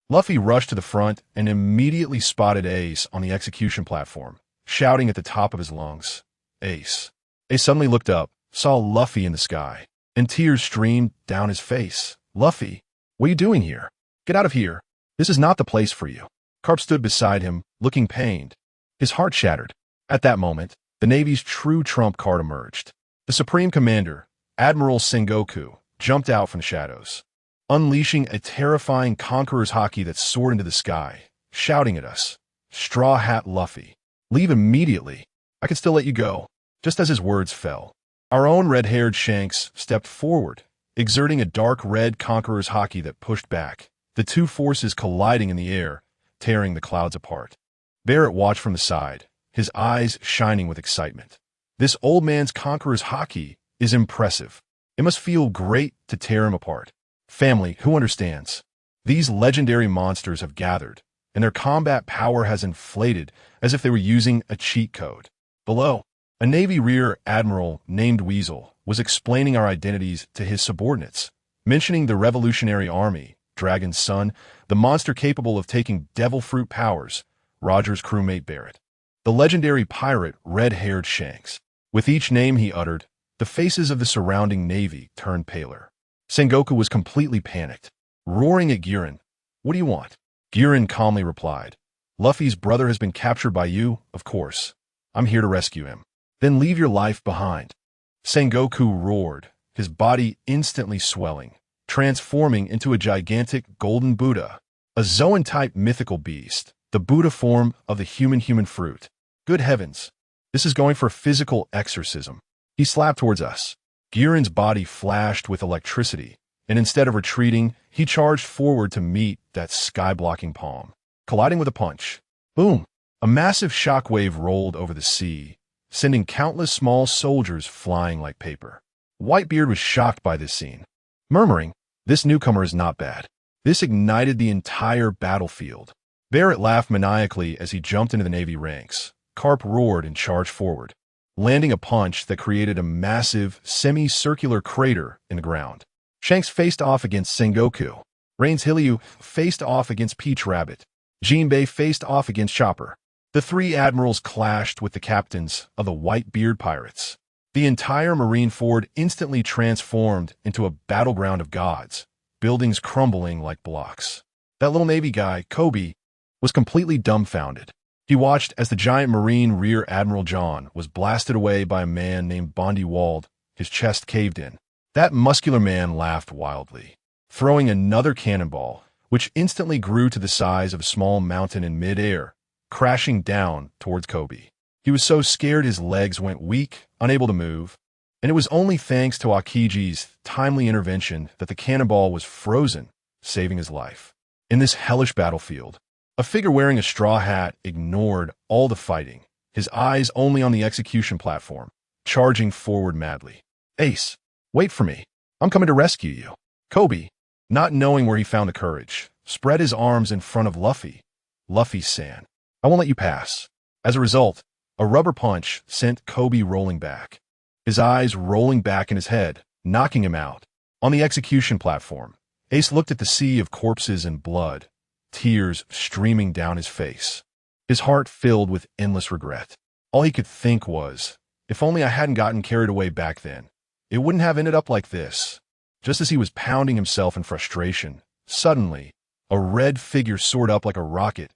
Luffy rushed to the front and immediately spotted Ace on the execution platform, shouting at the top of his lungs, Ace. Ace suddenly looked up, saw Luffy in the sky, and tears streamed down his face. Luffy, what are you doing here? Get out of here. This is not the place for you. Carp stood beside him, looking pained. His heart shattered. At that moment, the Navy's true trump card emerged. The Supreme Commander, Admiral Sengoku, jumped out from the shadows, unleashing a terrifying conqueror's haki that soared into the sky, shouting at us, Straw Hat Luffy, leave immediately. I can still let you go. Just as his words fell, our own red-haired Shanks stepped forward, exerting a dark red conqueror's haki that pushed back, the two forces colliding in the air, tearing the clouds apart. Barrett watched from the side, his eyes shining with excitement. This old man's conqueror's haki is impressive. It must feel great to tear him apart. Family, who understands? These legendary monsters have gathered, and their combat power has inflated as if they were using a cheat code. Below, a Navy Rear Admiral named Weasel was explaining our identities to his subordinates, mentioning the Revolutionary Army, Dragon's son, the monster capable of taking devil fruit powers, Roger's crewmate Barrett, the legendary pirate red-haired Shanks. With each name he uttered, the faces of the surrounding Navy turned paler. Sengoku was completely panicked, roaring at Giran. What do you want? Giran calmly replied, Luffy's brother has been captured by you, of course. I'm here to rescue him. Then leave your life behind. Sengoku roared, his body instantly swelling, transforming into a gigantic golden Buddha, a Zoan-type mythical beast, the Buddha form of the human fruit. Good heavens, this is going for a physical exorcism. He slapped towards us. Giran's body flashed with electricity, and instead of retreating, he charged forward to meet that sky-blocking palm. Colliding with a punch. Boom! A massive shockwave rolled over the sea, sending countless small soldiers flying like paper. Whitebeard was shocked by this scene, murmuring, this newcomer is not bad. This ignited the entire battlefield. Barrett laughed maniacally as he jumped into the Navy ranks. Carp roared and charged forward, landing a punch that created a massive, semi-circular crater in the ground. Shanks faced off against Sengoku. Rains Hilliu faced off against Peach Rabbit. Jinbei faced off against Chopper. The three admirals clashed with the captains of the Whitebeard pirates. The entire Marineford instantly transformed into a battleground of gods, buildings crumbling like blocks. That little Navy guy, Kobe, was completely dumbfounded. He watched as the giant Marine Rear Admiral John was blasted away by a man named Bondi Wald, his chest caved in. That muscular man laughed wildly, throwing another cannonball, which instantly grew to the size of a small mountain in mid-air, crashing down towards Kobe. He was so scared his legs went weak, unable to move, and it was only thanks to Akiji's timely intervention that the cannonball was frozen, saving his life. In this hellish battlefield, a figure wearing a straw hat ignored all the fighting, his eyes only on the execution platform, charging forward madly. Ace, wait for me. I'm coming to rescue you. Kobe, not knowing where he found the courage, spread his arms in front of Luffy. Luffy-san, I won't let you pass. As a result, a rubber punch sent Kobe rolling back, his eyes rolling back in his head, knocking him out. On the execution platform, Ace looked at the sea of corpses and blood, tears streaming down his face, his heart filled with endless regret. All he could think was, if only I hadn't gotten carried away back then, it wouldn't have ended up like this. Just as he was pounding himself in frustration, suddenly, a red figure soared up like a rocket.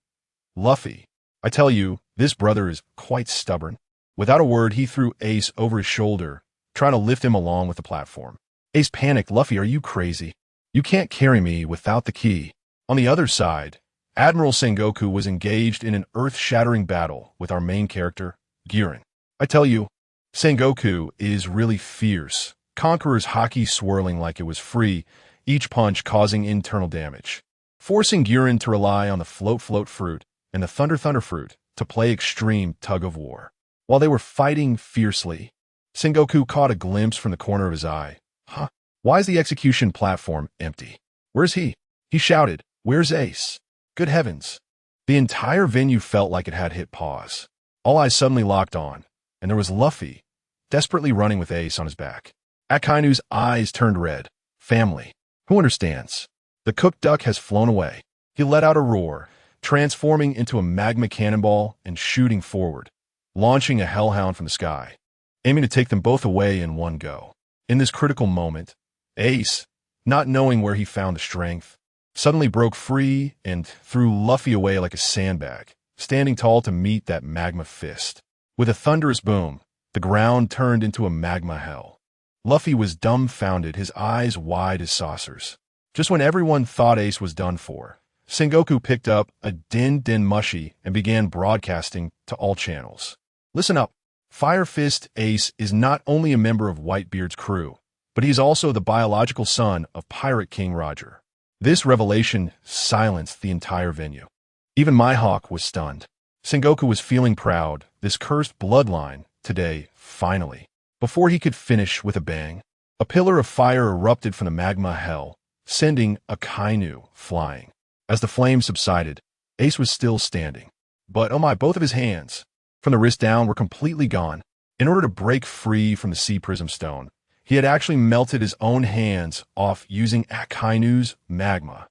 Luffy, I tell you, this brother is quite stubborn. Without a word, he threw Ace over his shoulder, trying to lift him along with the platform. Ace panicked. Luffy, are you crazy? You can't carry me without the key. On the other side, Admiral Sengoku was engaged in an earth-shattering battle with our main character, Giran. I tell you, Sengoku is really fierce, Conqueror's haki swirling like it was free, each punch causing internal damage. forcing Eren to rely on the float fruit and the thunder fruit to play extreme tug-of-war. While they were fighting fiercely, Sengoku caught a glimpse from the corner of his eye. Huh? Why is the execution platform empty? Where's he? He shouted, "Where's Ace?" Good heavens. The entire venue felt like it had hit pause. All eyes suddenly locked on, and there was Luffy, desperately running with Ace on his back. Akainu's eyes turned red. Family. Who understands? The cooked duck has flown away. He let out a roar, transforming into a magma cannonball and shooting forward, launching a hellhound from the sky, aiming to take them both away in one go. In this critical moment, Ace, not knowing where he found the strength, suddenly broke free and threw Luffy away like a sandbag, standing tall to meet that magma fist. With a thunderous boom, the ground turned into a magma hell. Luffy was dumbfounded, his eyes wide as saucers. Just when everyone thought Ace was done for, Sengoku picked up a Din Mushi and began broadcasting to all channels. Listen up. Fire Fist Ace is not only a member of Whitebeard's crew, but he's also the biological son of Pirate King Roger. This revelation silenced the entire venue. Even Mihawk was stunned. Sengoku was feeling proud, this cursed bloodline, today, finally. Before he could finish with a bang, a pillar of fire erupted from the magma hell, sending Akainu flying. As the flames subsided, Ace was still standing. But, oh my, both of his hands, from the wrist down, were completely gone. In order to break free from the Sea Prism Stone, he had actually melted his own hands off using Akainu's magma.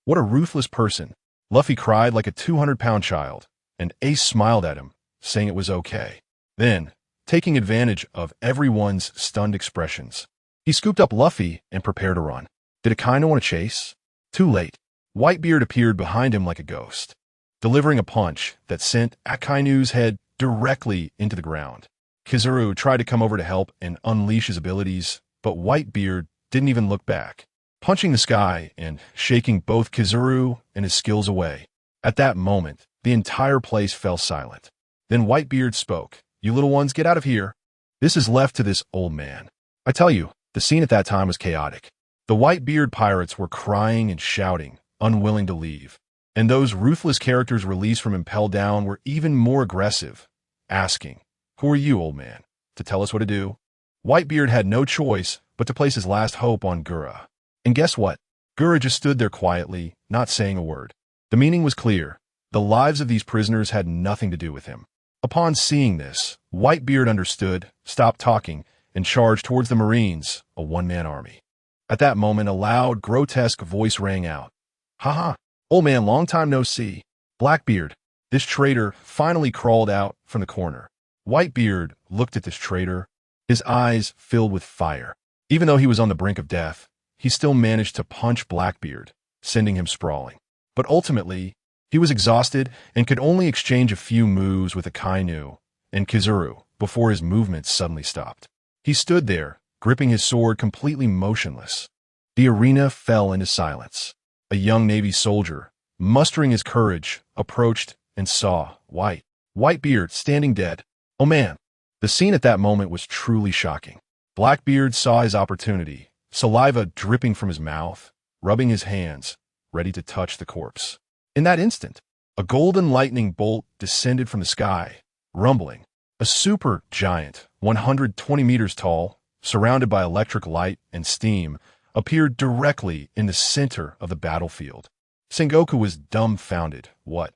What a ruthless person. Luffy cried like a 200-pound child, and Ace smiled at him, saying it was okay. Then, taking advantage of everyone's stunned expressions, he scooped up Luffy and prepared to run. Did Akainu want to chase? Too late. Whitebeard appeared behind him like a ghost, delivering a punch that sent Akainu's head directly into the ground. Kizaru tried to come over to help and unleash his abilities, but Whitebeard didn't even look back, punching the sky and shaking both Kizaru and his skills away. At that moment, the entire place fell silent. Then Whitebeard spoke. "You little ones, get out of here. This is left to this old man." I tell you, the scene at that time was chaotic. The Whitebeard pirates were crying and shouting, unwilling to leave. And those ruthless characters released from Impel Down were even more aggressive, asking, "Who are you, old man, to tell us what to do?" Whitebeard had no choice but to place his last hope on Gura. And guess what? Gura just stood there quietly, not saying a word. The meaning was clear. The lives of these prisoners had nothing to do with him. Upon seeing this, Whitebeard understood, stopped talking, and charged towards the Marines, a one-man army. At that moment, a loud, grotesque voice rang out. "Ha! Old man, long time no see. Blackbeard." This traitor finally crawled out from the corner. Whitebeard looked at this traitor, his eyes filled with fire. Even though he was on the brink of death, he still managed to punch Blackbeard, sending him sprawling. But ultimately, he was exhausted and could only exchange a few moves with Akainu and Kizaru before his movements suddenly stopped. He stood there, gripping his sword, completely motionless. The arena fell into silence. A young Navy soldier, mustering his courage, approached and saw Whitebeard standing dead. Oh man! The scene at that moment was truly shocking. Blackbeard saw his opportunity, saliva dripping from his mouth, rubbing his hands, ready to touch the corpse. In that instant, a golden lightning bolt descended from the sky, rumbling. A super giant, 120 meters tall, surrounded by electric light and steam, appeared directly in the center of the battlefield. Sengoku was dumbfounded. What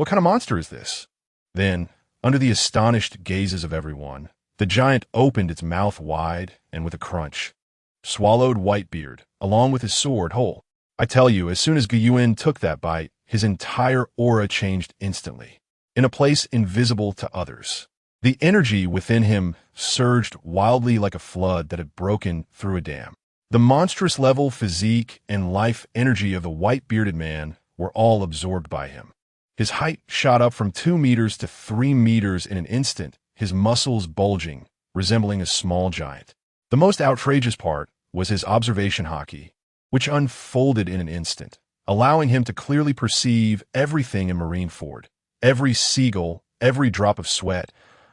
kind of monster is this? Then, under the astonished gazes of everyone, the giant opened its mouth wide and with a crunch, swallowed Whitebeard, along with his sword whole. I tell you, as soon as Gyuin took that bite, his entire aura changed instantly, in a place invisible to others. The energy within him surged wildly like a flood that had broken through a dam. The monstrous level, physique, and life energy of the white-bearded man were all absorbed by him. His height shot up from 2 meters to 3 meters in an instant, his muscles bulging, resembling a small giant. The most outrageous part was his observation haki, which unfolded in an instant, allowing him to clearly perceive everything in Marineford, every seagull, every drop of sweat,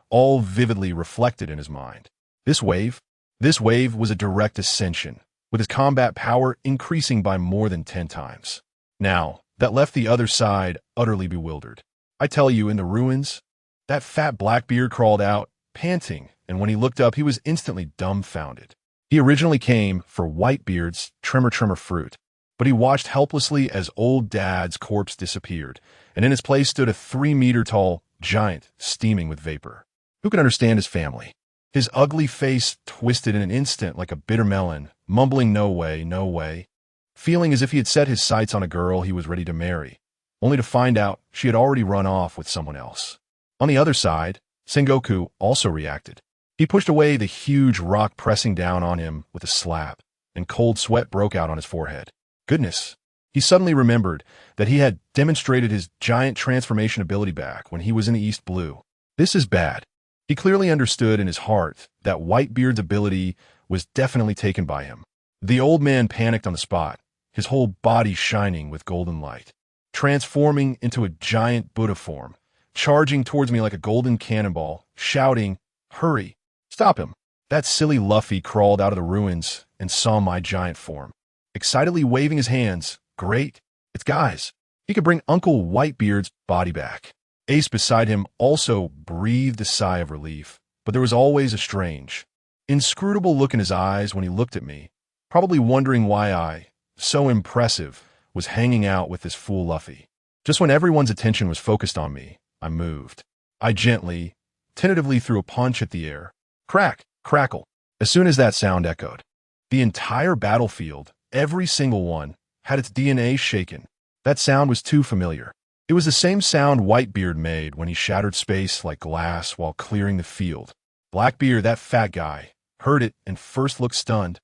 all vividly reflected in his mind. This wave was a direct ascension, with his combat power increasing by more than 10 times. Now, that left the other side utterly bewildered. I tell you, in the ruins, that fat Blackbeard crawled out, panting, and when he looked up, he was instantly dumbfounded. He originally came for Whitebeard's Tremor fruit, but he watched helplessly as old Dad's corpse disappeared, and in his place stood a 3-meter-tall giant steaming with vapor. Who can understand his family? His ugly face twisted in an instant like a bitter melon, mumbling no way, feeling as if he had set his sights on a girl he was ready to marry, only to find out she had already run off with someone else. On the other side, Sengoku also reacted. He pushed away the huge rock pressing down on him with a slap, and cold sweat broke out on his forehead. Goodness, he suddenly remembered that he had demonstrated his giant transformation ability back when he was in the East Blue. This is bad. He clearly understood in his heart that Whitebeard's ability was definitely taken by him. The old man panicked on the spot, his whole body shining with golden light, transforming into a giant Buddha form, charging towards me like a golden cannonball, shouting, "Hurry! Stop him!" That silly Luffy crawled out of the ruins and saw my giant form, excitedly waving his hands. Great! It's guys! He could bring Uncle Whitebeard's body back. Ace beside him also breathed a sigh of relief, but there was always a strange, inscrutable look in his eyes when he looked at me, probably wondering why I, so impressive, was hanging out with this fool Luffy. Just when everyone's attention was focused on me, I moved. I gently, tentatively threw a punch at the air. Crack, crackle. As soon as that sound echoed, the entire battlefield, every single one, had its DNA shaken. That sound was too familiar. It was the same sound Whitebeard made when he shattered space like glass while clearing the field. Blackbeard, that fat guy, heard it and first looked stunned.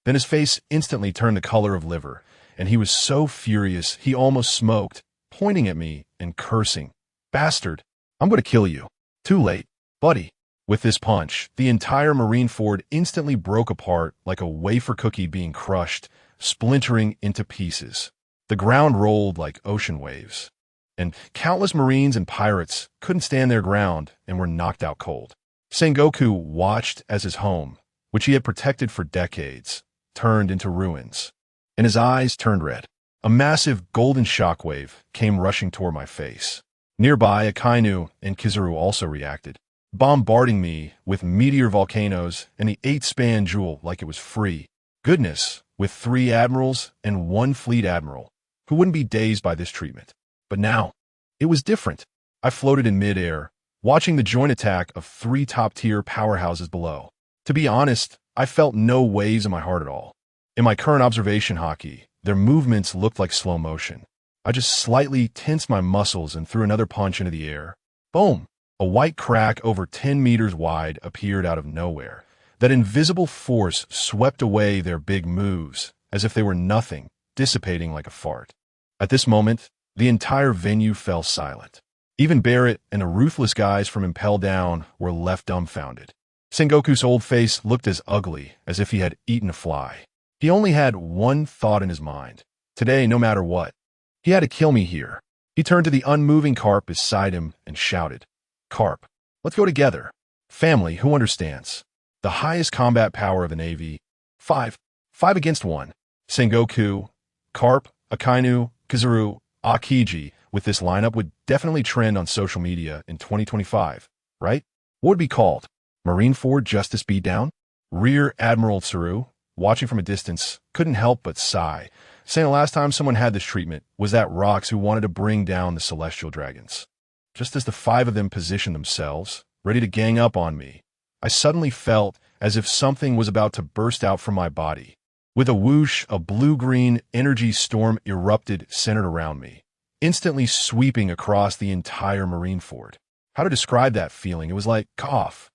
Then his face instantly turned the color of liver, and he was so furious he almost smoked, pointing at me and cursing. Bastard, I'm going to kill you. Too late, buddy. With this punch, the entire Marineford instantly broke apart like a wafer cookie being crushed, splintering into pieces. The ground rolled like ocean waves, and countless Marines and pirates couldn't stand their ground and were knocked out cold. Sengoku watched as his home, which he had protected for decades, turned into ruins, and his eyes turned red. A massive golden shockwave came rushing toward my face. Nearby, Akainu and Kizaru also reacted, bombarding me with meteor volcanoes and the 8-span jewel like it was free. Goodness, with 3 admirals and 1 fleet admiral, who wouldn't be dazed by this treatment. But now, it was different. I floated in midair, watching the joint attack of 3 top-tier powerhouses below. To be honest, I felt no waves in my heart at all. In my current observation hockey, their movements looked like slow motion. I just slightly tensed my muscles and threw another punch into the air. Boom! A white crack over 10 meters wide appeared out of nowhere. That invisible force swept away their big moves, as if they were nothing, dissipating like a fart. At this moment, the entire venue fell silent. Even Barrett and the ruthless guys from Impel Down were left dumbfounded. Sengoku's old face looked as ugly as if he had eaten a fly. He only had one thought in his mind. Today, no matter what, he had to kill me here. He turned to the unmoving Carp beside him and shouted, "Carp, let's go together. Family, who understands? The highest combat power of the Navy. 5 against 1. Sengoku, Carp, Akainu, Kizaru, Akiji, with this lineup would definitely trend on social media in 2025, right? What would be called? Marineford Justice Be Down? Rear Admiral Tsuru, watching from a distance, couldn't help but sigh, saying the last time someone had this treatment was that Rox who wanted to bring down the Celestial Dragons. Just as the 5 of them positioned themselves, ready to gang up on me, I suddenly felt as if something was about to burst out from my body. With a whoosh, a blue-green energy storm erupted centered around me, instantly sweeping across the entire Marineford. How to describe that feeling? It was like cough.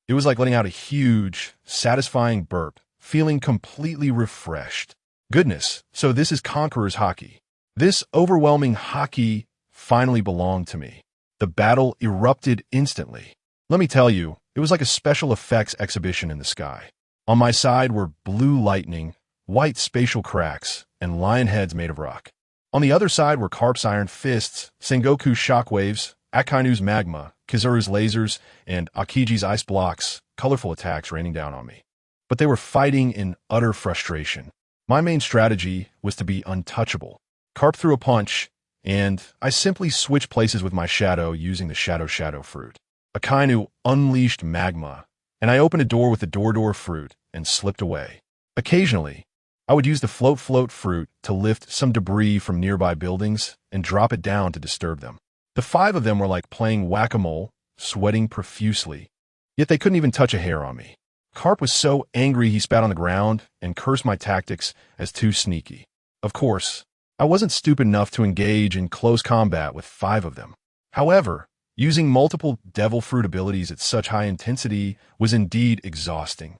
It was like letting out a huge, satisfying burp, feeling completely refreshed. Goodness, so this is Conqueror's hockey. This overwhelming hockey finally belonged to me. The battle erupted instantly. Let me tell you, it was like a special effects exhibition in the sky. On my side were blue lightning, white spatial cracks, and lion heads made of rock. On the other side were Carp's iron fists, Sengoku's shockwaves, Akainu's magma, Kizaru's lasers, and Akiji's ice blocks, colorful attacks raining down on me. But they were fighting in utter frustration. My main strategy was to be untouchable. Carp threw a punch, and I simply switched places with my shadow using the shadow fruit. Akainu unleashed magma, and I opened a door with the door fruit and slipped away. Occasionally, I would use the float fruit to lift some debris from nearby buildings and drop it down to disturb them. The 5 of them were like playing whack-a-mole, sweating profusely, yet they couldn't even touch a hair on me. Carp was so angry he spat on the ground and cursed my tactics as too sneaky. Of course, I wasn't stupid enough to engage in close combat with 5 of them. However, using multiple devil fruit abilities at such high intensity was indeed exhausting,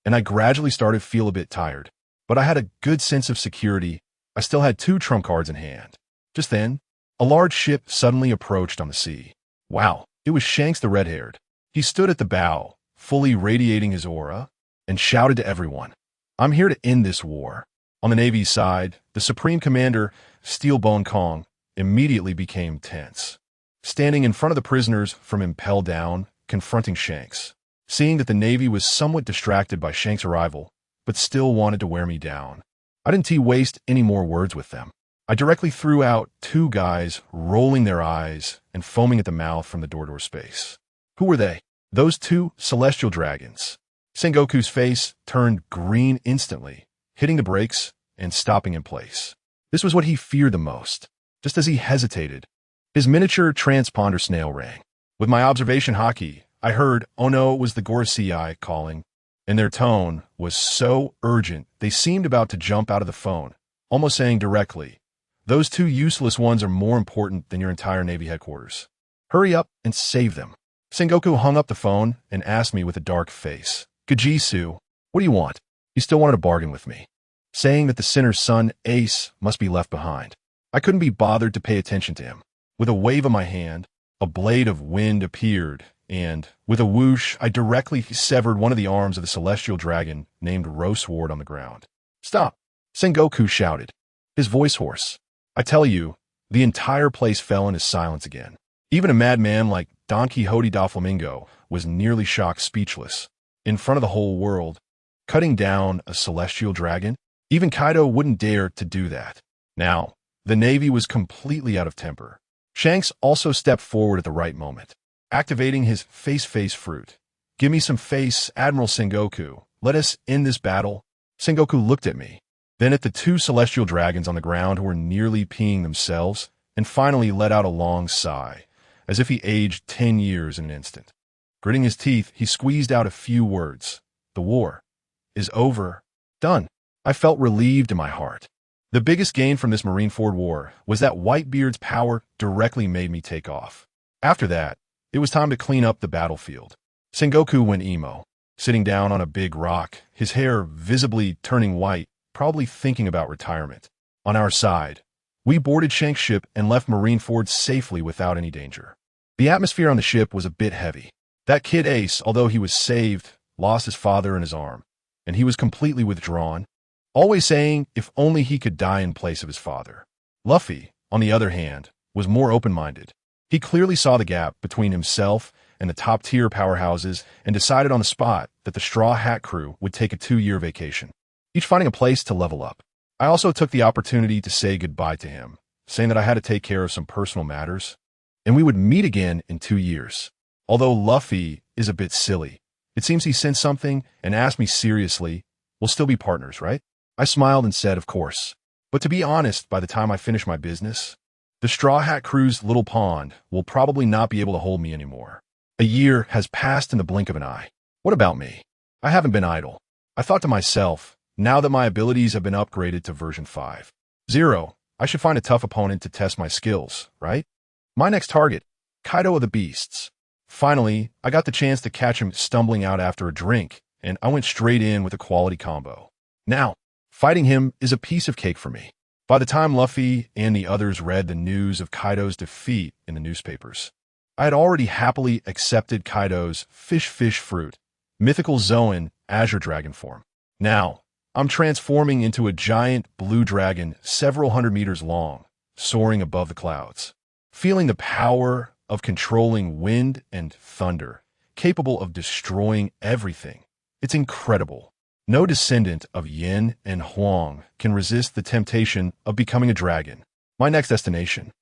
and I gradually started to feel a bit tired. But I had a good sense of security. I still had 2 trump cards in hand. Just then, a large ship suddenly approached on the sea. Wow, it was Shanks the red-haired. He stood at the bow, fully radiating his aura, and shouted to everyone, "I'm here to end this war." On the Navy's side, the Supreme Commander, Steelbone Kong, immediately became tense, standing in front of the prisoners from Impel Down, confronting Shanks. Seeing that the Navy was somewhat distracted by Shanks' arrival, but still wanted to wear me down, I didn't waste any more words with them. I directly threw out 2 guys rolling their eyes and foaming at the mouth from the door space. Who were they? Those 2 celestial dragons. Sengoku's face turned green instantly, hitting the brakes and stopping in place. This was what he feared the most. Just as he hesitated, his miniature transponder snail rang. With my observation hockey, I heard, "Oh no," it was the Gorosei calling, and their tone was so urgent they seemed about to jump out of the phone, almost saying directly, "Those 2 useless ones are more important than your entire Navy headquarters. Hurry up and save them." Sengoku hung up the phone and asked me with a dark face, "Gajisu, what do you want?" He still wanted to bargain with me, saying that the sinner's son, Ace, must be left behind. I couldn't be bothered to pay attention to him. With a wave of my hand, a blade of wind appeared, and, with a whoosh, I directly severed one of the arms of the celestial dragon named Roseward on the ground. "Stop!" Sengoku shouted, his voice hoarse. I tell you, the entire place fell into silence again. Even a madman like Don Quixote da Flamingo was nearly shocked speechless. In front of the whole world, cutting down a celestial dragon? Even Kaido wouldn't dare to do that. Now, the Navy was completely out of temper. Shanks also stepped forward at the right moment, activating his face fruit. "Give me some face, Admiral Sengoku. Let us end this battle." Sengoku looked at me, then at the 2 celestial dragons on the ground who were nearly peeing themselves, and finally let out a long sigh, as if he aged 10 years in an instant. Gritting his teeth, he squeezed out a few words. "The war is over. Done." I felt relieved in my heart. The biggest gain from this Marineford war was that Whitebeard's power directly made me take off. After that, it was time to clean up the battlefield. Sengoku went emo, sitting down on a big rock, his hair visibly turning white, probably thinking about retirement. On our side, we boarded Shanks' ship and left Marineford safely without any danger. The atmosphere on the ship was a bit heavy. That kid Ace, although he was saved, lost his father and his arm, and he was completely withdrawn, always saying if only he could die in place of his father. Luffy, on the other hand, was more open-minded. He clearly saw the gap between himself and the top-tier powerhouses and decided on the spot that the Straw Hat crew would take a 2-year vacation, each finding a place to level up. I also took the opportunity to say goodbye to him, saying that I had to take care of some personal matters, and we would meet again in 2 years. Although Luffy is a bit silly, it seems he sensed something and asked me seriously, "We'll still be partners, right?" I smiled and said, "Of course." But to be honest, by the time I finish my business, the Straw Hat crew's little pond will probably not be able to hold me anymore. A year has passed in the blink of an eye. What about me? I haven't been idle. I thought to myself, now that my abilities have been upgraded to version 5.0, I should find a tough opponent to test my skills, right? My next target, Kaido of the Beasts. Finally, I got the chance to catch him stumbling out after a drink, and I went straight in with a quality combo. Now, fighting him is a piece of cake for me. By the time Luffy and the others read the news of Kaido's defeat in the newspapers, I had already happily accepted Kaido's fish fruit, mythical Zoan Azure Dragon form. Now, I'm transforming into a giant blue dragon several hundred meters long, soaring above the clouds. Feeling the power of controlling wind and thunder, capable of destroying everything. It's incredible. No descendant of Yin and Huang can resist the temptation of becoming a dragon. My next destination,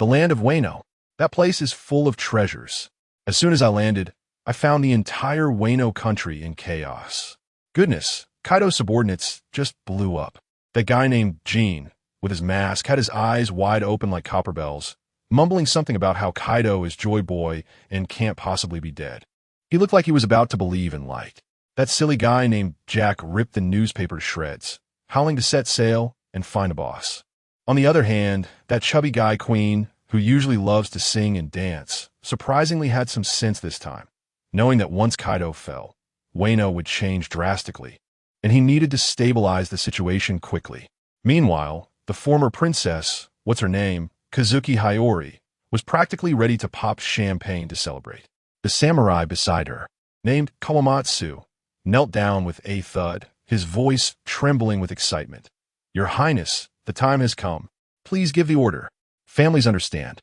The land of Wano. That place is full of treasures. As soon as I landed, I found the entire Wano country in chaos. Goodness, Kaido's subordinates just blew up. That guy named Jean, with his mask, had his eyes wide open like copper bells, mumbling something about how Kaido is Joy Boy and can't possibly be dead. He looked like he was about to believe in light. That silly guy named Jack ripped the newspaper to shreds, howling to set sail and find a boss. On the other hand, that chubby guy Queen, who usually loves to sing and dance, surprisingly had some sense this time, knowing that once Kaido fell, Wano would change drastically, and he needed to stabilize the situation quickly. Meanwhile, the former princess, what's her name, Kazuki Hiyori, was practically ready to pop champagne to celebrate. The samurai beside her, named Kawamatsu, knelt down with a thud, his voice trembling with excitement. "Your Highness, the time has come. Please give the order. Families understand.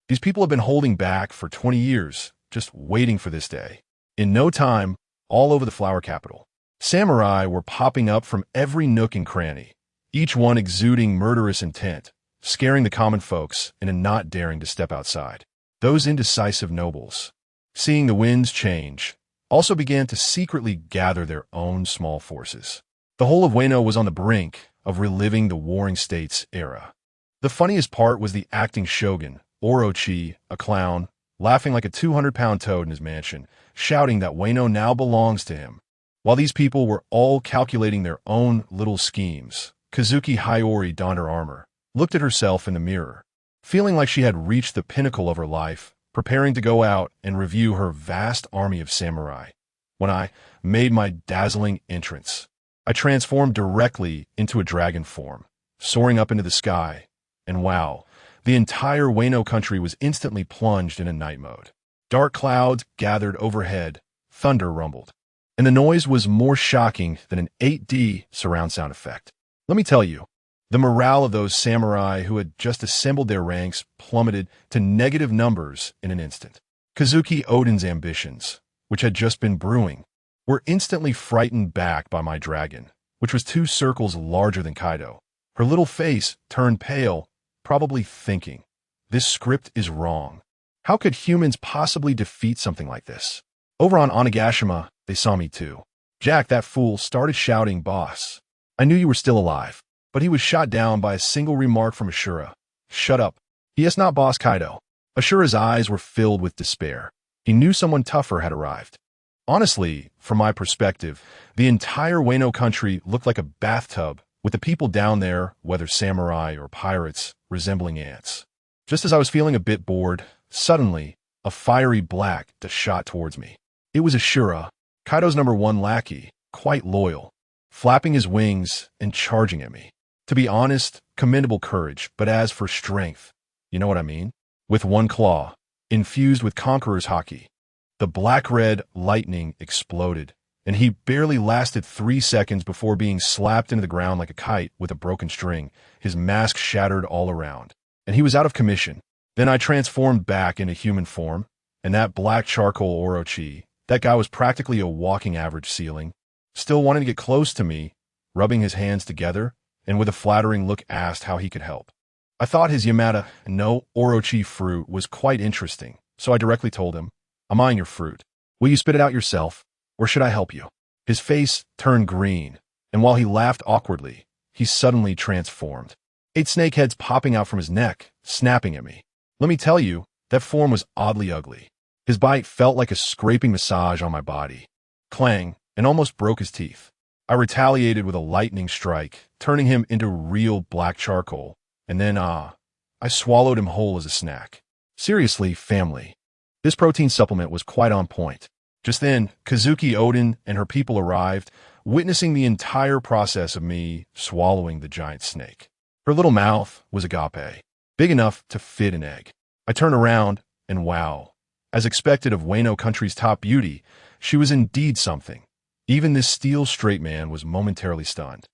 These people have been holding back for 20 years, just waiting for this day." In no time, all over the flower capital, samurai were popping up from every nook and cranny, each one exuding murderous intent, scaring the common folks into not daring to step outside. Those indecisive nobles, seeing the winds change, also began to secretly gather their own small forces. The whole of Wano was on the brink of reliving the Warring States era. The funniest part was the acting shogun, Orochi, a clown, laughing like a 200-pound toad in his mansion, shouting that Wano now belongs to him. While these people were all calculating their own little schemes, Kazuki Hiyori donned her armor, looked at herself in the mirror, feeling like she had reached the pinnacle of her life, preparing to go out and review her vast army of samurai. When I made my dazzling entrance, I transformed directly into a dragon form, soaring up into the sky, and wow, the entire Wano country was instantly plunged into night mode. Dark clouds gathered overhead, thunder rumbled, and the noise was more shocking than an 8D surround sound effect. Let me tell you, the morale of those samurai who had just assembled their ranks plummeted to negative numbers in an instant. Kazuki Odin's ambitions, which had just been brewing, were instantly frightened back by my dragon, which was 2 circles larger than Kaido. Her little face turned pale, probably thinking, "This script is wrong. How could humans possibly defeat something like this?" Over on Onigashima, they saw me too. Jack, that fool, started shouting, "Boss, I knew you were still alive." But he was shot down by a single remark from Ashura. "Shut up. He is not Boss Kaido." Ashura's eyes were filled with despair. He knew someone tougher had arrived. Honestly, from my perspective, the entire Wano country looked like a bathtub, with the people down there, whether samurai or pirates, resembling ants. Just as I was feeling a bit bored, suddenly, a fiery black shot towards me. It was Ashura, Kaido's #1 lackey, quite loyal, flapping his wings and charging at me. To be honest, commendable courage, but as for strength, you know what I mean? With one claw, infused with conqueror's haki, the black-red lightning exploded, and he barely lasted 3 seconds before being slapped into the ground like a kite with a broken string, his mask shattered all around, and he was out of commission. Then I transformed back into human form, and that black charcoal Orochi, that guy was practically a walking average ceiling, still wanting to get close to me, rubbing his hands together, and with a flattering look asked how he could help. I thought his Yamada no Orochi fruit was quite interesting, so I directly told him, "I'm eyeing your fruit. Will you spit it out yourself, or should I help you?" His face turned green, and while he laughed awkwardly, he suddenly transformed. 8 snake heads popping out from his neck, snapping at me. Let me tell you, that form was oddly ugly. His bite felt like a scraping massage on my body. Clang, and almost broke his teeth. I retaliated with a lightning strike, turning him into real black charcoal, and then, I swallowed him whole as a snack. Seriously, family, this protein supplement was quite on point. Just then, Kazuki Odin and her people arrived, witnessing the entire process of me swallowing the giant snake. Her little mouth was agape, big enough to fit an egg. I turned around, and wow, as expected of Wano country's top beauty, she was indeed something. Even this steel straight man was momentarily stunned.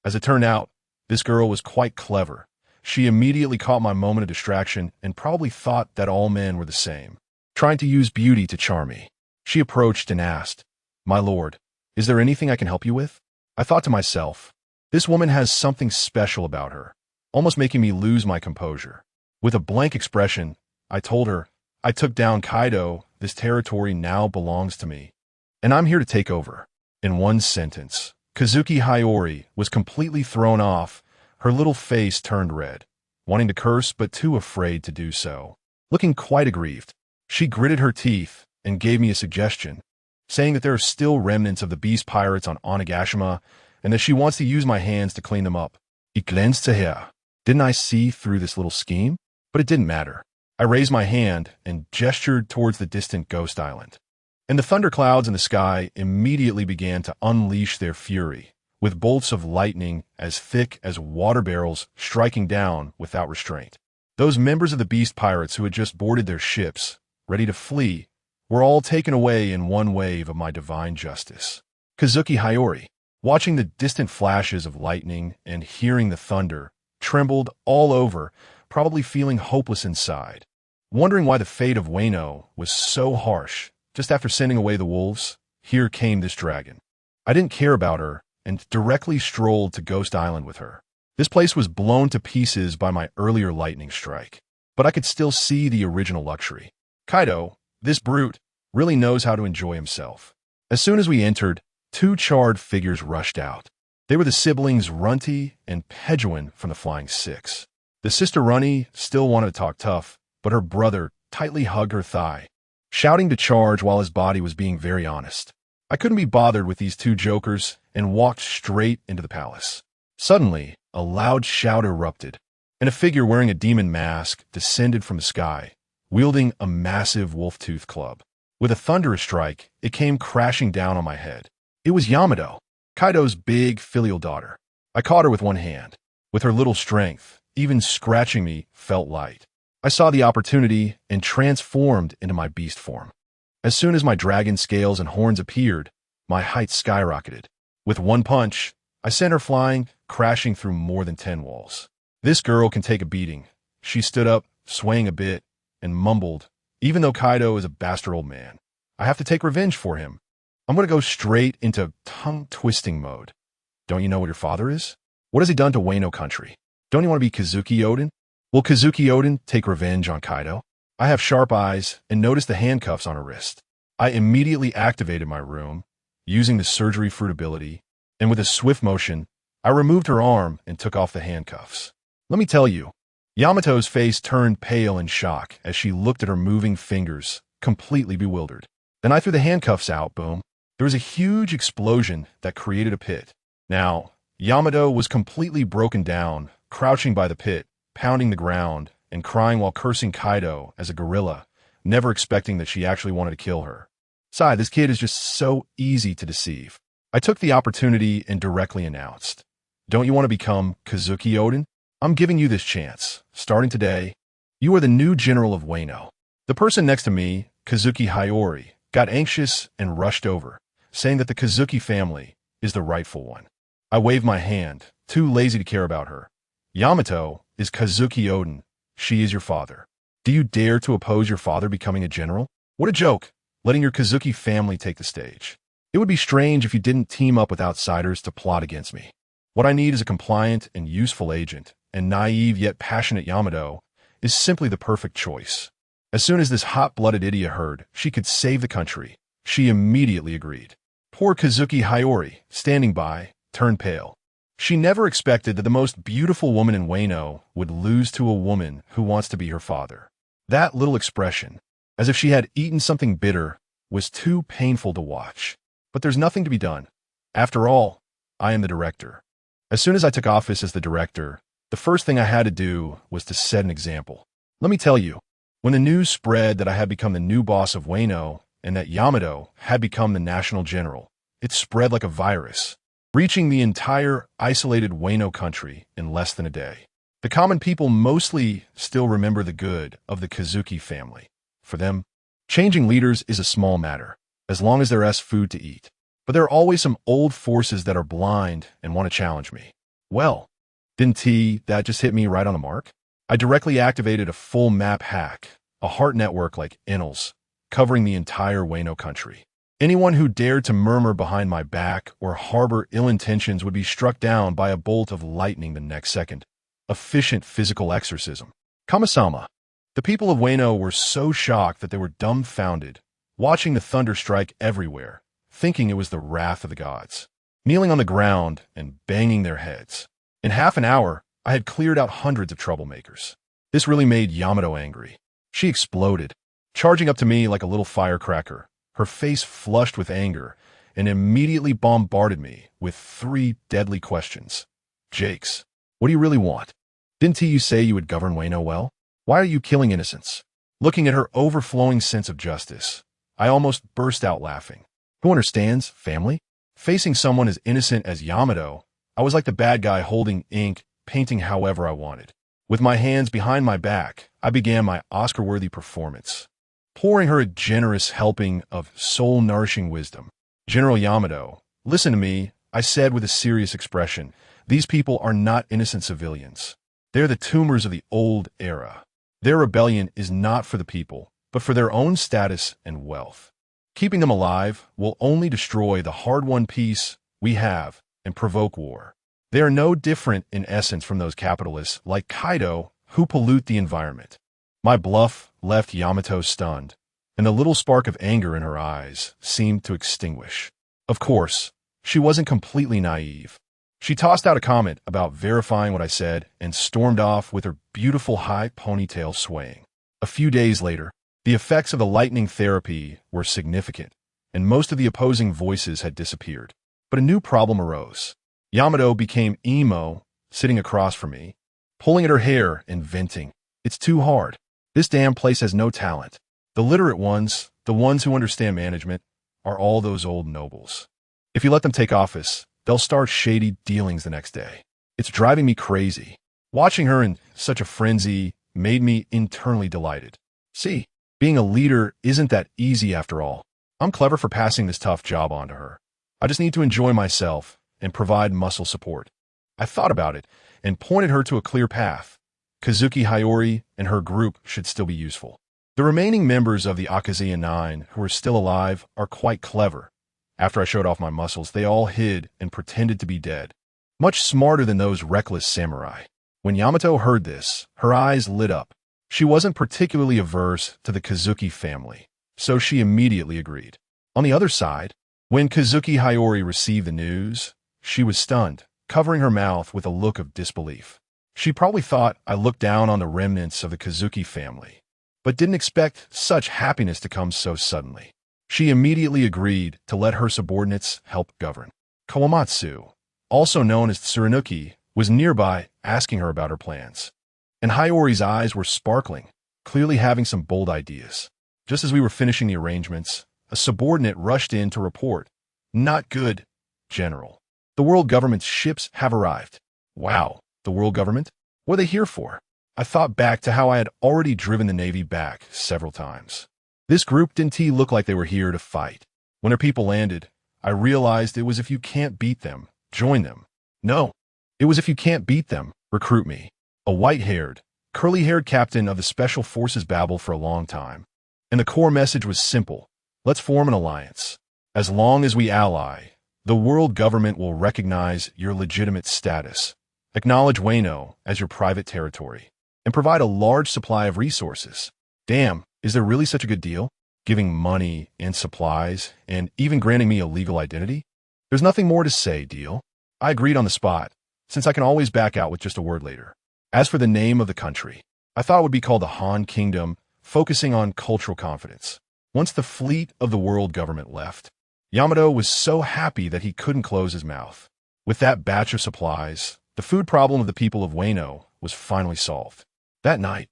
As it turned out, this girl was quite clever. She immediately caught my moment of distraction and probably thought that all men were the same, trying to use beauty to charm me. She approached and asked, "My lord, is there anything I can help you with?" I thought to myself, this woman has something special about her, almost making me lose my composure. With a blank expression, I told her, I took down Kaido, this territory now belongs to me, and I'm here to take over. In one sentence, Kazuki Hiyori was completely thrown off, her little face turned red, wanting to curse but too afraid to do so. Looking quite aggrieved, she gritted her teeth and gave me a suggestion, saying that there are still remnants of the beast pirates on Onigashima and that she wants to use my hands to clean them up. Ich glänzte her. Didn't I see through this little scheme? But it didn't matter. I raised my hand and gestured towards the distant ghost island. And the thunderclouds in the sky immediately began to unleash their fury, with bolts of lightning as thick as water barrels striking down without restraint. Those members of the beast pirates who had just boarded their ships, ready to flee, were all taken away in one wave of my divine justice. Kazuki Hiyori, watching the distant flashes of lightning and hearing the thunder, trembled all over, probably feeling hopeless inside, wondering why the fate of Wano was so harsh. Just after sending away the wolves, here came this dragon. I didn't care about her and directly strolled to Ghost Island with her. This place was blown to pieces by my earlier lightning strike, but I could still see the original luxury. Kaido, this brute, really knows how to enjoy himself. As soon as we entered, two charred figures rushed out. They were the siblings Runty and Pejuan from the Flying Six. The sister Runty still wanted to talk tough, but her brother tightly hugged her thigh, shouting to charge while his body was being very honest. I couldn't be bothered with these two jokers and walked straight into the palace. Suddenly, a loud shout erupted, and a figure wearing a demon mask descended from the sky, wielding a massive wolf-tooth club. With a thunderous strike, it came crashing down on my head. It was Yamato, Kaido's big filial daughter. I caught her with one hand. With her little strength, even scratching me felt light. I saw the opportunity and transformed into my beast form. As soon as my dragon scales and horns appeared, my height skyrocketed. With one punch, I sent her flying, crashing through more than 10 walls. This girl can take a beating. She stood up, swaying a bit, and mumbled, even though Kaido is a bastard old man, I have to take revenge for him. I'm going to go straight into tongue-twisting mode. Don't you know what your father is? What has he done to Wano country? Don't you want to be Kazuki Oden? Will Kazuki Oden take revenge on Kaido? I have sharp eyes and noticed the handcuffs on her wrist. I immediately activated my room, using the surgery fruit ability, and with a swift motion, I removed her arm and took off the handcuffs. Let me tell you, Yamato's face turned pale in shock as she looked at her moving fingers, completely bewildered. Then I threw the handcuffs out, boom. There was a huge explosion that created a pit. Now, Yamato was completely broken down, crouching by the pit, pounding the ground, and crying while cursing Kaido as a gorilla, never expecting that she actually wanted to kill her. Sigh, this kid is just so easy to deceive. I took the opportunity and directly announced, don't you want to become Kazuki Oden? I'm giving you this chance. Starting today, you are the new general of Wano. The person next to me, Kazuki Hiyori, got anxious and rushed over, saying that the Kazuki family is the rightful one. I waved my hand, too lazy to care about her. Yamato is Kazuki Oden. She is your father. Do you dare to oppose your father becoming a general? What a joke, letting your Kazuki family take the stage. It would be strange if you didn't team up with outsiders to plot against me. What I need is a compliant and useful agent, and naive yet passionate Yamato is simply the perfect choice. As soon as this hot-blooded idiot heard she could save the country, she immediately agreed. Poor Kazuki Hiyori, standing by, turned pale. She never expected that the most beautiful woman in Wano would lose to a woman who wants to be her father. That little expression, as if she had eaten something bitter, was too painful to watch. But there's nothing to be done. After all, I am the director. As soon as I took office as the director, the first thing I had to do was to set an example. Let me tell you, when the news spread that I had become the new boss of Wano and that Yamato had become the national general, it spread like a virus, reaching the entire isolated Wano country in less than a day. The common people mostly still remember the good of the Kazuki family. For them, changing leaders is a small matter, as long as there is food to eat. But there are always some old forces that are blind and want to challenge me. Well, didn't that just hit me right on the mark? I directly activated a full map hack, a heart network like Enel's, covering the entire Wano country. Anyone who dared to murmur behind my back or harbor ill intentions would be struck down by a bolt of lightning the next second. Efficient physical exorcism. Kamisama. The people of Wano were so shocked that they were dumbfounded, watching the thunder strike everywhere, thinking it was the wrath of the gods, kneeling on the ground and banging their heads. In half an hour, I had cleared out hundreds of troublemakers. This really made Yamato angry. She exploded, charging up to me like a little firecracker, her face flushed with anger, and immediately bombarded me with 3 deadly questions. Jakes, what do you really want? Didn't you say you would govern Wano well? Why are you killing innocents? Looking at her overflowing sense of justice, I almost burst out laughing. Who understands, family? Facing someone as innocent as Yamato, I was like the bad guy holding ink, painting however I wanted. With my hands behind my back, I began my Oscar-worthy performance, pouring her a generous helping of soul-nourishing wisdom. General Yamato, listen to me, I said with a serious expression. These people are not innocent civilians. They're the tumors of the old era. Their rebellion is not for the people, but for their own status and wealth. Keeping them alive will only destroy the hard-won peace we have and provoke war. They are no different in essence from those capitalists like Kaido who pollute the environment. My bluff left Yamato stunned, and the little spark of anger in her eyes seemed to extinguish. Of course, she wasn't completely naive. She tossed out a comment about verifying what I said and stormed off with her beautiful high ponytail swaying. A few days later, the effects of the lightning therapy were significant, and most of the opposing voices had disappeared. But a new problem arose. Yamato became emo, sitting across from me, pulling at her hair and venting. It's too hard. This damn place has no talent. The literate ones, the ones who understand management, are all those old nobles. If you let them take office, they'll start shady dealings the next day. It's driving me crazy. Watching her in such a frenzy made me internally delighted. See, being a leader isn't that easy after all. I'm clever for passing this tough job on to her. I just need to enjoy myself and provide muscle support. I thought about it and pointed her to a clear path. Kazuki Hayori and her group should still be useful. The remaining members of the Akazuya 9 who are still alive are quite clever. After I showed off my muscles, they all hid and pretended to be dead. Much smarter than those reckless samurai. When Yamato heard this, her eyes lit up. She wasn't particularly averse to the Kazuki family, so she immediately agreed. On the other side, when Kazuki Hayori received the news, she was stunned, covering her mouth with a look of disbelief. She probably thought I looked down on the remnants of the Kazuki family, but didn't expect such happiness to come so suddenly. She immediately agreed to let her subordinates help govern. Kawamatsu, also known as Tsurunuki, was nearby asking her about her plans. And Hayori's eyes were sparkling, clearly having some bold ideas. Just as we were finishing the arrangements, a subordinate rushed in to report. Not good, General. The world government's ships have arrived. Wow, the world government? What are they here for? I thought back to how I had already driven the Navy back several times. This group didn't look like they were here to fight. When our people landed, I realized it was if you can't beat them, join them. No, it was if you can't beat them, recruit me. A white-haired, curly-haired captain of the Special Forces babbled for a long time. And the core message was simple. Let's form an alliance. As long as we ally, the world government will recognize your legitimate status, acknowledge Wano as your private territory, and provide a large supply of resources. Damn, is there really such a good deal? Giving money and supplies, and even granting me a legal identity? There's nothing more to say, deal. I agreed on the spot, since I can always back out with just a word later. As for the name of the country, I thought it would be called the Han Kingdom, focusing on cultural confidence. Once the fleet of the world government left, Yamato was so happy that he couldn't close his mouth. With that batch of supplies, the food problem of the people of Wano was finally solved. That night,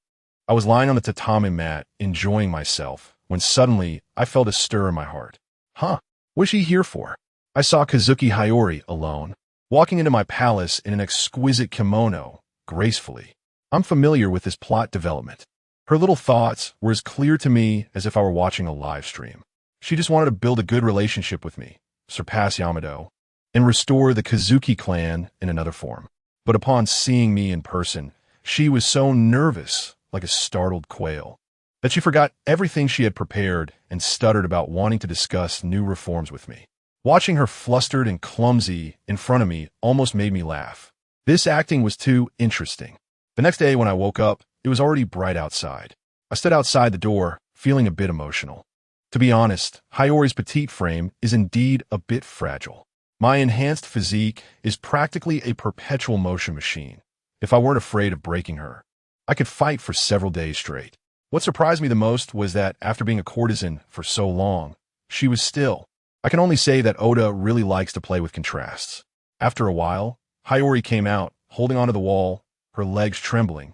I was lying on the tatami mat, enjoying myself, when suddenly I felt a stir in my heart. Huh, what's she here for? I saw Kazuki Hayori alone, walking into my palace in an exquisite kimono, gracefully. I'm familiar with this plot development. Her little thoughts were as clear to me as if I were watching a live stream. She just wanted to build a good relationship with me, surpass Yamato, and restore the Kazuki clan in another form. But upon seeing me in person, she was so nervous, like a startled quail, that she forgot everything she had prepared and stuttered about wanting to discuss new reforms with me. Watching her flustered and clumsy in front of me almost made me laugh. This acting was too interesting. The next day when I woke up, It was already bright outside. I stood outside the door, feeling a bit emotional. To be honest, Hiyori's petite frame is indeed a bit fragile. My enhanced physique is practically a perpetual motion machine. If I weren't afraid of breaking her, I could fight for several days straight. What surprised me the most was that after being a courtesan for so long, she was still. I can only say that Oda really likes to play with contrasts. After a while, Hiyori came out, holding onto the wall, her legs trembling,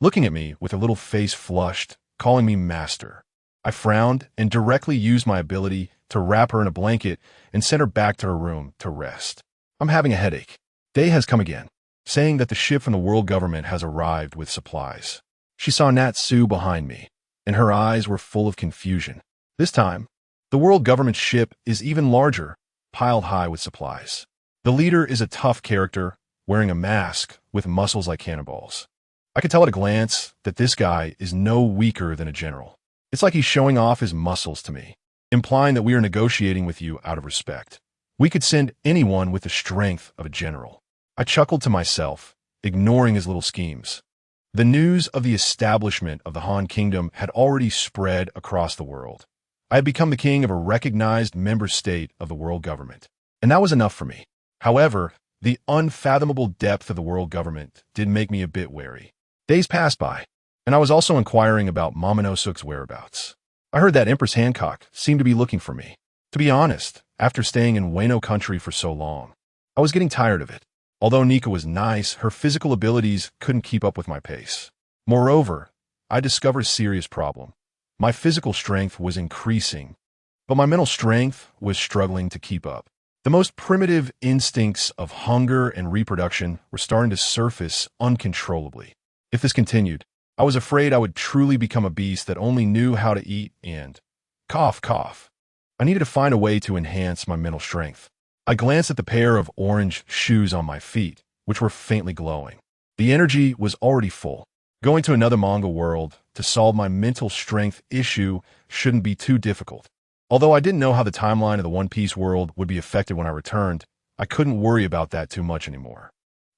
looking at me with her little face flushed, calling me master. I frowned and directly used my ability to wrap her in a blanket and send her back to her room to rest. I'm having a headache. Day has come again, saying that the ship from the world government has arrived with supplies. She saw Natsu behind me, and her eyes were full of confusion. This time, the world government ship is even larger, piled high with supplies. The leader is a tough character, wearing a mask with muscles like cannonballs. I could tell at a glance that this guy is no weaker than a general. It's like he's showing off his muscles to me, implying that we are negotiating with you out of respect. We could send anyone with the strength of a general. I chuckled to myself, ignoring his little schemes. The news of the establishment of the Han Kingdom had already spread across the world. I had become the king of a recognized member state of the world government, and that was enough for me. However, the unfathomable depth of the world government did make me a bit wary. Days passed by, and I was also inquiring about Momonosuke's whereabouts. I heard that Empress Hancock seemed to be looking for me. To be honest, after staying in Wano country for so long, I was getting tired of it. Although Nico was nice, her physical abilities couldn't keep up with my pace. Moreover, I discovered a serious problem. My physical strength was increasing, but my mental strength was struggling to keep up. The most primitive instincts of hunger and reproduction were starting to surface uncontrollably. If this continued, I was afraid I would truly become a beast that only knew how to eat and cough, cough. I needed to find a way to enhance my mental strength. I glanced at the pair of orange shoes on my feet, which were faintly glowing. The energy was already full. Going to another manga world to solve my mental strength issue shouldn't be too difficult. Although I didn't know how the timeline of the One Piece world would be affected when I returned, I couldn't worry about that too much anymore.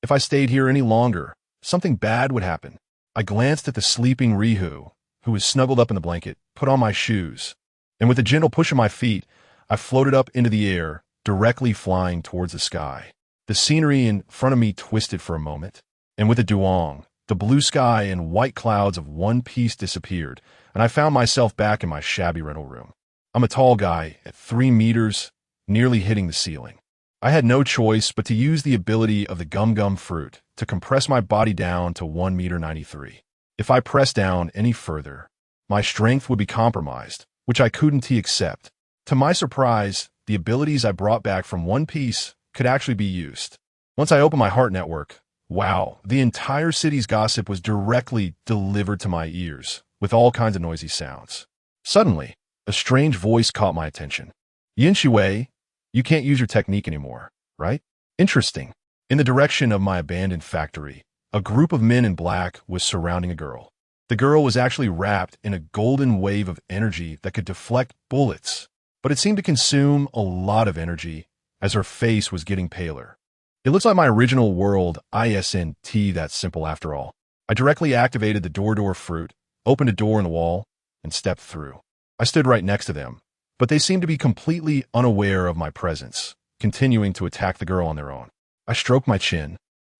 If I stayed here any longer, something bad would happen. I glanced at the sleeping Rihu, who was snuggled up in the blanket, put on my shoes, and with a gentle push of my feet, I floated up into the air, directly flying towards the sky. The scenery in front of me twisted for a moment, and with a duong, the blue sky and white clouds of One Piece disappeared, and I found myself back in my shabby rental room. I'm a tall guy, at 3 meters, nearly hitting the ceiling. I had no choice but to use the ability of the gum-gum fruit to compress my body down to 1 meter 93. If I pressed down any further, my strength would be compromised, which I couldn't accept. To my surprise, the abilities I brought back from One Piece could actually be used. Once I opened my heart network, wow, the entire city's gossip was directly delivered to my ears, with all kinds of noisy sounds. Suddenly, a strange voice caught my attention. Yin Shui, you can't use your technique anymore, right? Interesting. In the direction of my abandoned factory, a group of men in black was surrounding a girl. The girl was actually wrapped in a golden wave of energy that could deflect bullets, but it seemed to consume a lot of energy as her face was getting paler. It looks like my original world isn't that simple after all. I directly activated the door fruit, opened a door in the wall, and stepped through. I stood right next to them, but they seemed to be completely unaware of my presence, continuing to attack the girl on their own. I stroked my chin,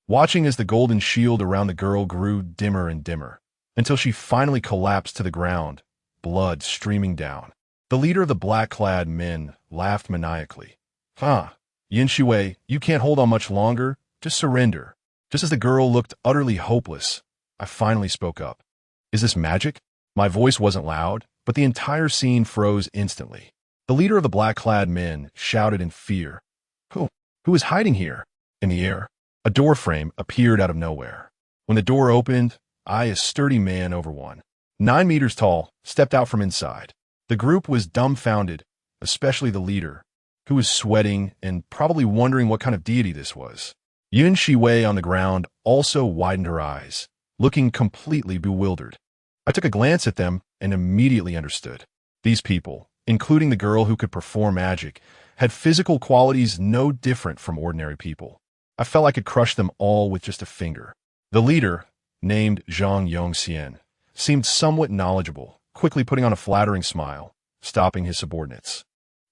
watching as the golden shield around the girl grew dimmer and dimmer, until she finally collapsed to the ground, blood streaming down. The leader of the black-clad men laughed maniacally. Yin Shui, you can't hold on much longer. Just surrender. Just as the girl looked utterly hopeless, I finally spoke up. Is this magic? My voice wasn't loud, but the entire scene froze instantly. The leader of the black-clad men shouted in fear. Who is hiding here? In the air, a door frame appeared out of nowhere. When the door opened, I, a sturdy man over 9 meters tall, stepped out from inside. The group was dumbfounded, especially the leader, who was sweating and probably wondering what kind of deity this was. Yin Shui on the ground also widened her eyes, looking completely bewildered. I took a glance at them and immediately understood. These people, including the girl who could perform magic, had physical qualities no different from ordinary people. I felt I could crush them all with just a finger. The leader, named Zhang Yongxian, seemed somewhat knowledgeable, quickly putting on a flattering smile, stopping his subordinates,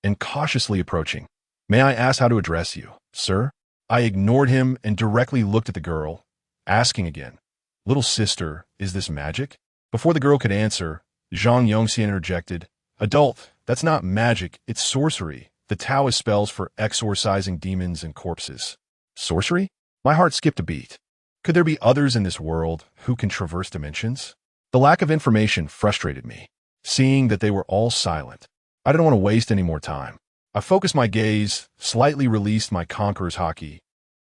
and cautiously approaching. "May I ask how to address you, sir?" I ignored him and directly looked at the girl, asking again, "Little sister, is this magic?" Before the girl could answer, Zhang Yongxian interjected, "Adult, that's not magic, it's sorcery. The Taoist spells for exorcising demons and corpses." Sorcery? My heart skipped a beat. Could there be others in this world who can traverse dimensions? The lack of information frustrated me, seeing that they were all silent. I didn't want to waste any more time. I focused my gaze, slightly released my conqueror's haki,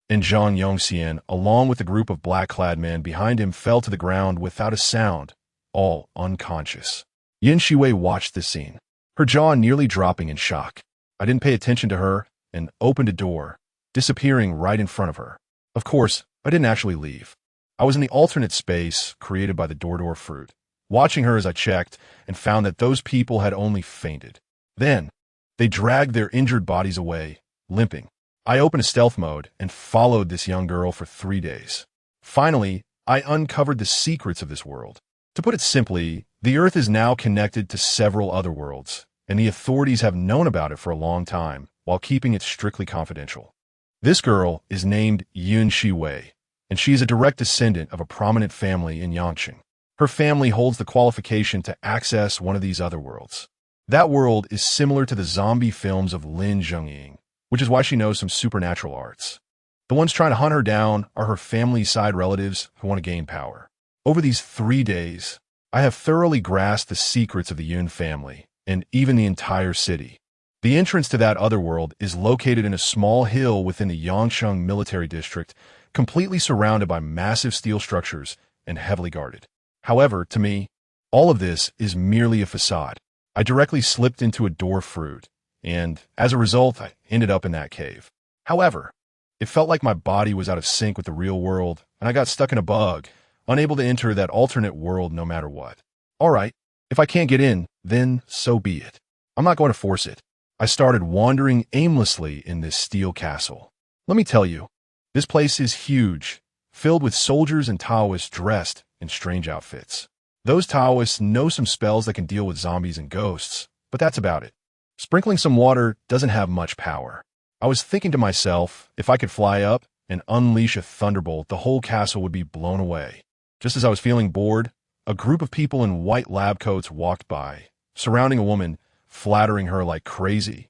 and Zhang Yongxian, along with the group of black-clad men behind him, fell to the ground without a sound, all unconscious. Yin Shiwei watched this scene, her jaw nearly dropping in shock. I didn't pay attention to her and opened a door, disappearing right in front of her. Of course, I didn't actually leave. I was in the alternate space created by the door fruit, watching her as I checked and found that those people had only fainted. Then, they dragged their injured bodies away, limping. I opened a stealth mode and followed this young girl for 3 days. Finally, I uncovered the secrets of this world. To put it simply, the Earth is now connected to several other worlds, and the authorities have known about it for a long time, while keeping it strictly confidential. This girl is named Yin Shiwei, and she is a direct descendant of a prominent family in Yangqing. Her family holds the qualification to access one of these other worlds. That world is similar to the zombie films of Lin Zhengying, which is why she knows some supernatural arts. The ones trying to hunt her down are her family-side relatives who want to gain power. Over these 3 days, I have thoroughly grasped the secrets of the Yun family, and even the entire city. The entrance to that other world is located in a small hill within the Yangsheng military district, completely surrounded by massive steel structures and heavily guarded. However, to me, all of this is merely a facade. I directly slipped into a door fruit, and as a result, I ended up in that cave. However, it felt like my body was out of sync with the real world, and I got stuck in a bug, unable to enter that alternate world no matter what. All right, if I can't get in, then so be it. I'm not going to force it. I started wandering aimlessly in this steel castle. Let me tell you, this place is huge, filled with soldiers and Taoists dressed in strange outfits. Those Taoists know some spells that can deal with zombies and ghosts, but that's about it. Sprinkling some water doesn't have much power. I was thinking to myself, if I could fly up and unleash a thunderbolt, the whole castle would be blown away. Just as I was feeling bored, a group of people in white lab coats walked by, surrounding a woman, flattering her like crazy,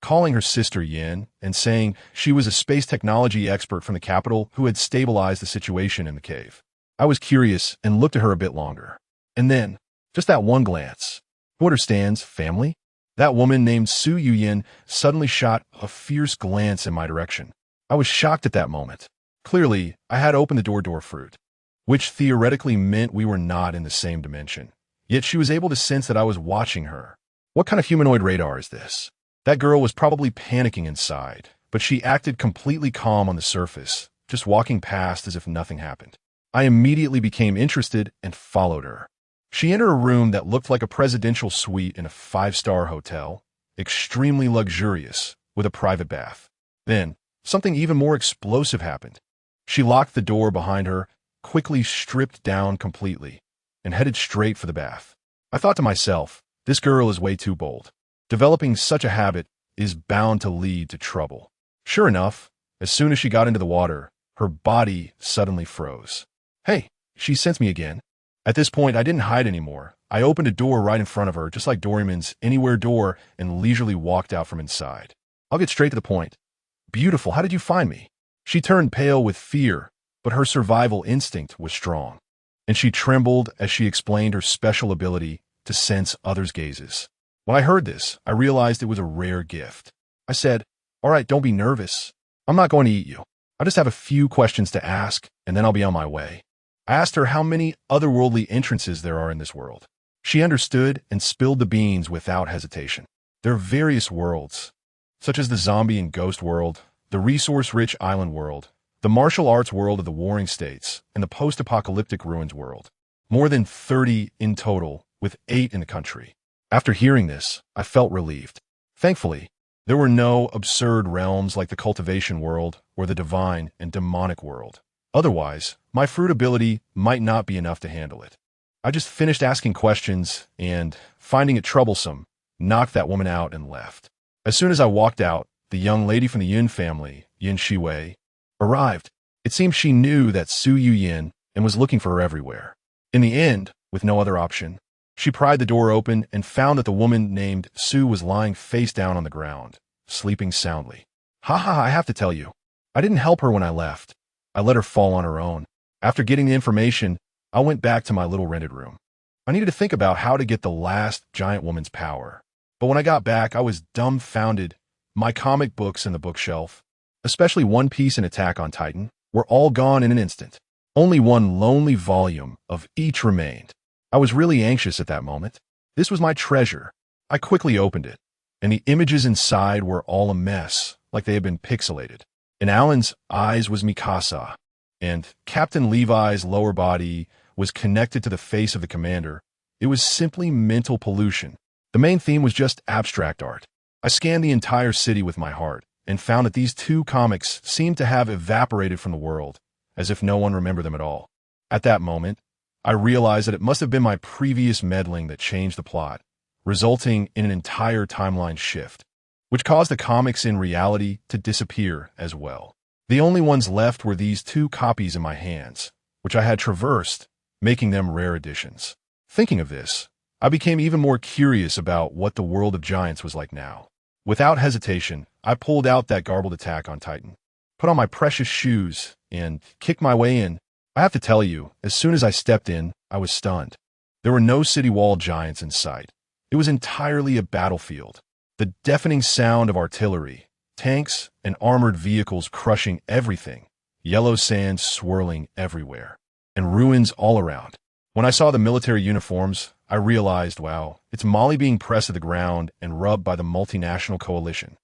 calling her sister Yin, and saying she was a space technology expert from the capital who had stabilized the situation in the cave. I was curious and looked at her a bit longer. And then, just that one glance. Who understands family? That woman named Su Yuyin suddenly shot a fierce glance in my direction. I was shocked at that moment. Clearly, I had opened the door fruit, which theoretically meant we were not in the same dimension. Yet she was able to sense that I was watching her. What kind of humanoid radar is this? That girl was probably panicking inside, but she acted completely calm on the surface, just walking past as if nothing happened. I immediately became interested and followed her. She entered a room that looked like a presidential suite in a 5-star hotel, extremely luxurious, with a private bath. Then, something even more explosive happened. She locked the door behind her, quickly stripped down completely, and headed straight for the bath. I thought to myself, this girl is way too bold. Developing such a habit is bound to lead to trouble. Sure enough, as soon as she got into the water, her body suddenly froze. Hey, she sensed me again. At this point, I didn't hide anymore. I opened a door right in front of her, just like Doraemon's anywhere door, and leisurely walked out from inside. I'll get straight to the point. Beautiful, how did you find me? She turned pale with fear, but her survival instinct was strong, and she trembled as she explained her special ability to sense others' gazes. When I heard this, I realized it was a rare gift. I said, "All right, don't be nervous. I'm not going to eat you. I just have a few questions to ask, and then I'll be on my way." I asked her how many otherworldly entrances there are in this world. She understood and spilled the beans without hesitation. There are various worlds, such as the zombie and ghost world, the resource-rich island world, the martial arts world of the warring states, and the post-apocalyptic ruins world. More than 30 in total, with 8 in the country. After hearing this, I felt relieved. Thankfully, there were no absurd realms like the cultivation world or the divine and demonic world. Otherwise, my fruit ability might not be enough to handle it. I just finished asking questions and, finding it troublesome, knocked that woman out and left. As soon as I walked out, the young lady from the Yin family, Yin Shiwei, arrived. It seemed she knew that Su Yu Yin and was looking for her everywhere. In the end, with no other option, she pried the door open and found that the woman named Su was lying face down on the ground, sleeping soundly. I have to tell you, I didn't help her when I left. I let her fall on her own. After getting the information, I went back to my little rented room. I needed to think about how to get the last giant woman's power. But when I got back, I was dumbfounded. My comic books in the bookshelf, especially One Piece and Attack on Titan, were all gone in an instant. Only one lonely volume of each remained. I was really anxious at that moment. This was my treasure. I quickly opened it, and the images inside were all a mess, like they had been pixelated. In Alan's eyes was Mikasa, and Captain Levi's lower body was connected to the face of the commander. It was simply mental pollution. The main theme was just abstract art. I scanned the entire city with my heart and found that these two comics seemed to have evaporated from the world, as if no one remembered them at all. At that moment, I realized that it must have been my previous meddling that changed the plot, resulting in an entire timeline shift, which caused the comics in reality to disappear as well. The only ones left were these two copies in my hands, which I had traversed, making them rare editions. Thinking of this, I became even more curious about what the world of giants was like now. Without hesitation, I pulled out that garbled Attack on Titan, put on my precious shoes, and kicked my way in. I have to tell you, as soon as I stepped in, I was stunned. There were no city wall giants in sight. It was entirely a battlefield. The deafening sound of artillery, tanks, and armored vehicles crushing everything, yellow sand swirling everywhere, and ruins all around. When I saw the military uniforms, I realized, wow, it's Marley being pressed to the ground and rubbed by the multinational coalition.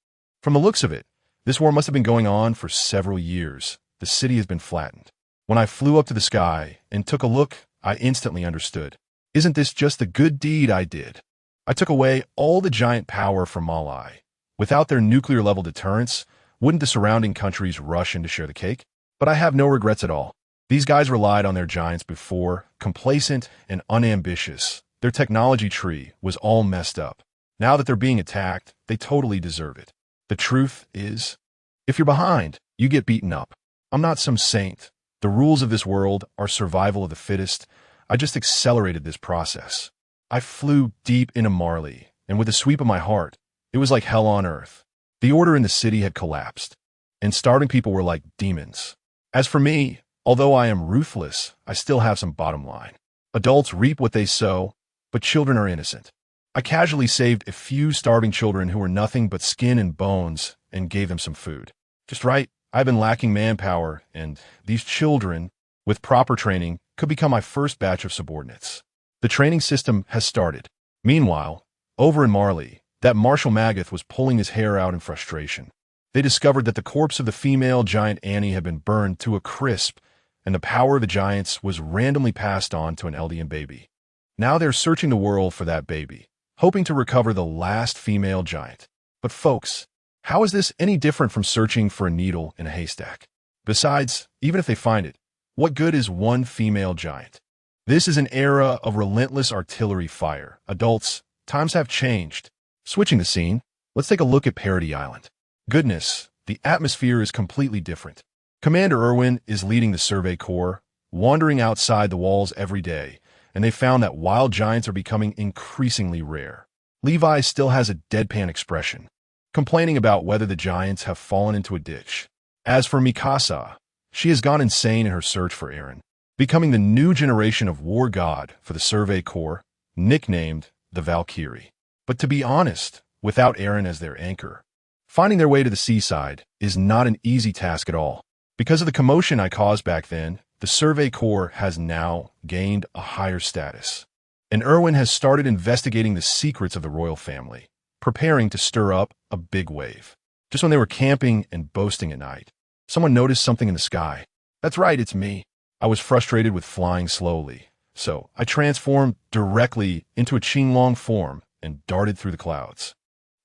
From the looks of it, this war must have been going on for several years. The city has been flattened. When I flew up to the sky and took a look, I instantly understood. Isn't this just the good deed I did? I took away all the giant power from Marley. Without their nuclear-level deterrence, wouldn't the surrounding countries rush in to share the cake? But I have no regrets at all. These guys relied on their giants before, complacent and unambitious. Their technology tree was all messed up. Now that they're being attacked, they totally deserve it. The truth is, if you're behind, you get beaten up. I'm not some saint. The rules of this world are survival of the fittest. I just accelerated this process. I flew deep into Marley, and with a sweep of my heart, it was like hell on earth. The order in the city had collapsed, and starving people were like demons. As for me, although I am ruthless, I still have some bottom line. Adults reap what they sow, but children are innocent. I casually saved a few starving children who were nothing but skin and bones and gave them some food. Just right, I've been lacking manpower, and these children, with proper training, could become my first batch of subordinates. The training system has started. Meanwhile, over in Marley, that Marshal Magath was pulling his hair out in frustration. They discovered that the corpse of the female giant Annie had been burned to a crisp, and the power of the giants was randomly passed on to an Eldian baby. Now they're searching the world for that baby, hoping to recover the last female giant. But folks, how is this any different from searching for a needle in a haystack? Besides, even if they find it, what good is one female giant? This is an era of relentless artillery fire. Adults, times have changed. Switching the scene, let's take a look at Parody Island. Goodness, the atmosphere is completely different. Commander Erwin is leading the Survey Corps, wandering outside the walls every day, and they found that wild giants are becoming increasingly rare. Levi still has a deadpan expression, complaining about whether the giants have fallen into a ditch. As for Mikasa, she has gone insane in her search for Eren, becoming the new generation of war god for the Survey Corps, nicknamed the Valkyrie. But to be honest, without Eren as their anchor, finding their way to the seaside is not an easy task at all. Because of the commotion I caused back then, the Survey Corps has now gained a higher status. And Erwin has started investigating the secrets of the royal family, preparing to stir up a big wave. Just when they were camping and boasting at night, someone noticed something in the sky. That's right, it's me. I was frustrated with flying slowly, so I transformed directly into a Qinglong form and darted through the clouds.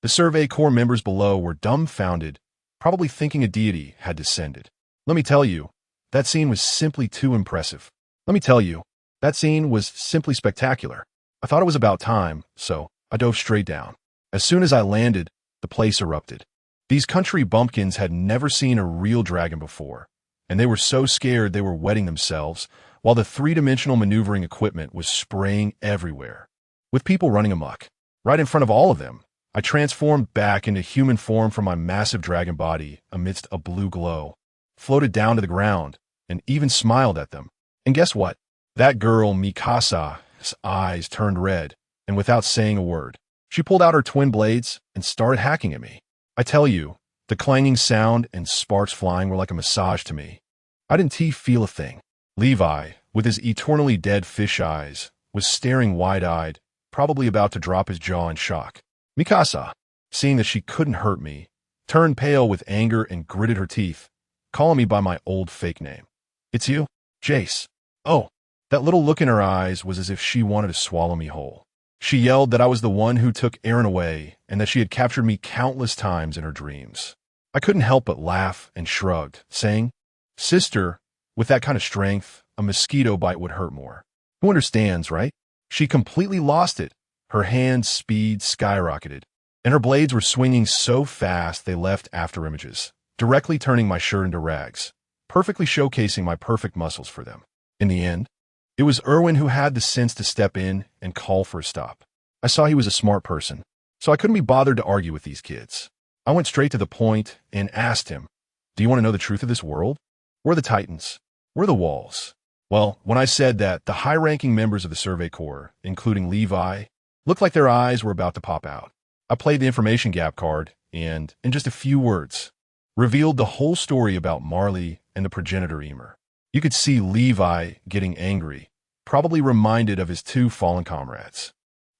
The Survey Corps members below were dumbfounded, probably thinking a deity had descended. Let me tell you, That scene was simply too impressive. Let me tell you, that scene was simply spectacular. I thought it was about time, so I dove straight down. As soon as I landed, the place erupted. These country bumpkins had never seen a real dragon before, and they were so scared they were wetting themselves, while the three-dimensional maneuvering equipment was spraying everywhere. With people running amok, right in front of all of them, I transformed back into human form from my massive dragon body amidst a blue glow, floated down to the ground, and even smiled at them. And guess what? That girl, Mikasa's eyes turned red, and without saying a word, she pulled out her twin blades and started hacking at me. I tell you, the clanging sound and sparks flying were like a massage to me. I didn't feel a thing. Levi, with his eternally dead fish eyes, was staring wide-eyed, probably about to drop his jaw in shock. Mikasa, seeing that she couldn't hurt me, turned pale with anger and gritted her teeth, calling me by my old fake name. "It's you, Jace." Oh, that little look in her eyes was as if she wanted to swallow me whole. She yelled that I was the one who took Eren away and that she had captured me countless times in her dreams. I couldn't help but laugh and shrugged, saying, "Sister, with that kind of strength, a mosquito bite would hurt more. Who understands, right?" She completely lost it. Her hand's speed skyrocketed, and her blades were swinging so fast they left after images, directly turning my shirt into rags, perfectly showcasing my perfect muscles for them. In the end, it was Erwin who had the sense to step in and call for a stop. I saw he was a smart person, so I couldn't be bothered to argue with these kids. I went straight to the point and asked him, "Do you want to know the truth of this world? We're the Titans. We're the Walls." Well, when I said that, the high-ranking members of the Survey Corps, including Levi, looked like their eyes were about to pop out. I played the information gap card and, in just a few words, revealed the whole story about Marley and the Progenitor Ymir. You could see Levi getting angry, probably reminded of his two fallen comrades.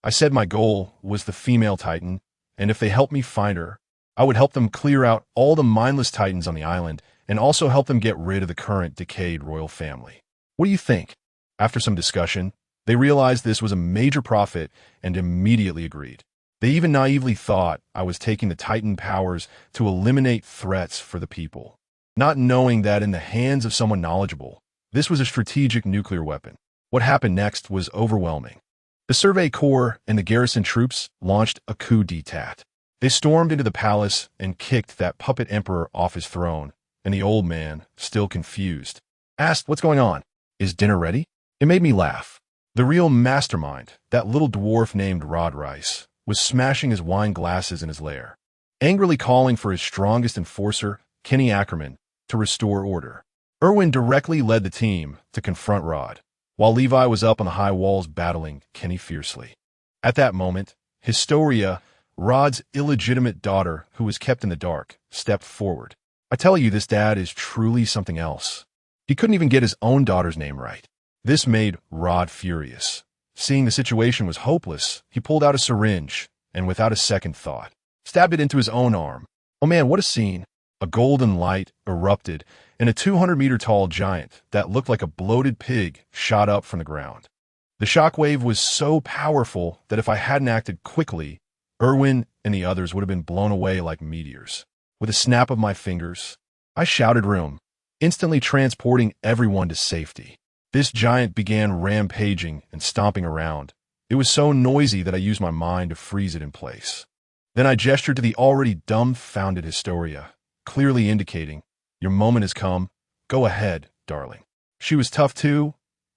I said my goal was the female Titan, and if they helped me find her, I would help them clear out all the mindless Titans on the island and also help them get rid of the current decayed royal family. What do you think? After some discussion, they realized this was a major profit and immediately agreed. They even naively thought I was taking the Titan powers to eliminate threats for the people, not knowing that in the hands of someone knowledgeable, this was a strategic nuclear weapon. What happened next was overwhelming. The Survey Corps and the garrison troops launched a coup d'etat. They stormed into the palace and kicked that puppet emperor off his throne, and the old man, still confused, asked, "What's going on? Is dinner ready?" It made me laugh. The real mastermind, that little dwarf named Rod Rice, was smashing his wine glasses in his lair, angrily calling for his strongest enforcer, Kenny Ackerman, to restore order. Erwin directly led the team to confront Rod, while Levi was up on the high walls battling Kenny fiercely. At that moment, Historia, Rod's illegitimate daughter who was kept in the dark, stepped forward. I tell you, this dad is truly something else. He couldn't even get his own daughter's name right. This made Rod furious. Seeing the situation was hopeless, he pulled out a syringe and, without a second thought, stabbed it into his own arm. Oh man, what a scene. A golden light erupted, and a 200-meter-tall giant that looked like a bloated pig shot up from the ground. The shockwave was so powerful that if I hadn't acted quickly, Erwin and the others would have been blown away like meteors. With a snap of my fingers, I shouted room, instantly transporting everyone to safety. This giant began rampaging and stomping around. It was so noisy that I used my mind to freeze it in place. Then I gestured to the already dumbfounded Historia, clearly indicating, "Your moment has come. Go ahead, darling." She was tough too,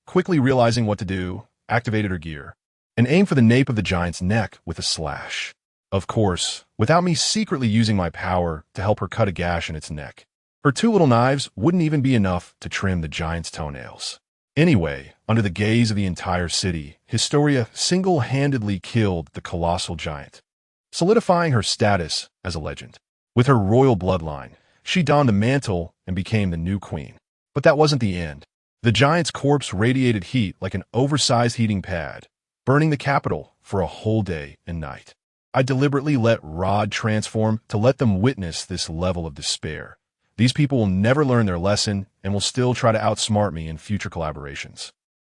quickly realizing what to do, activated her gear, and aimed for the nape of the giant's neck with a slash. Of course, without me secretly using my power to help her cut a gash in its neck. Her two little knives wouldn't even be enough to trim the giant's toenails. Anyway, under the gaze of the entire city, Historia single-handedly killed the colossal giant, solidifying her status as a legend. With her royal bloodline, she donned the mantle and became the new queen. But that wasn't the end. The giant's corpse radiated heat like an oversized heating pad, burning the capital for a whole day and night. I deliberately let Rod transform to let them witness this level of despair. These people will never learn their lesson and will still try to outsmart me in future collaborations.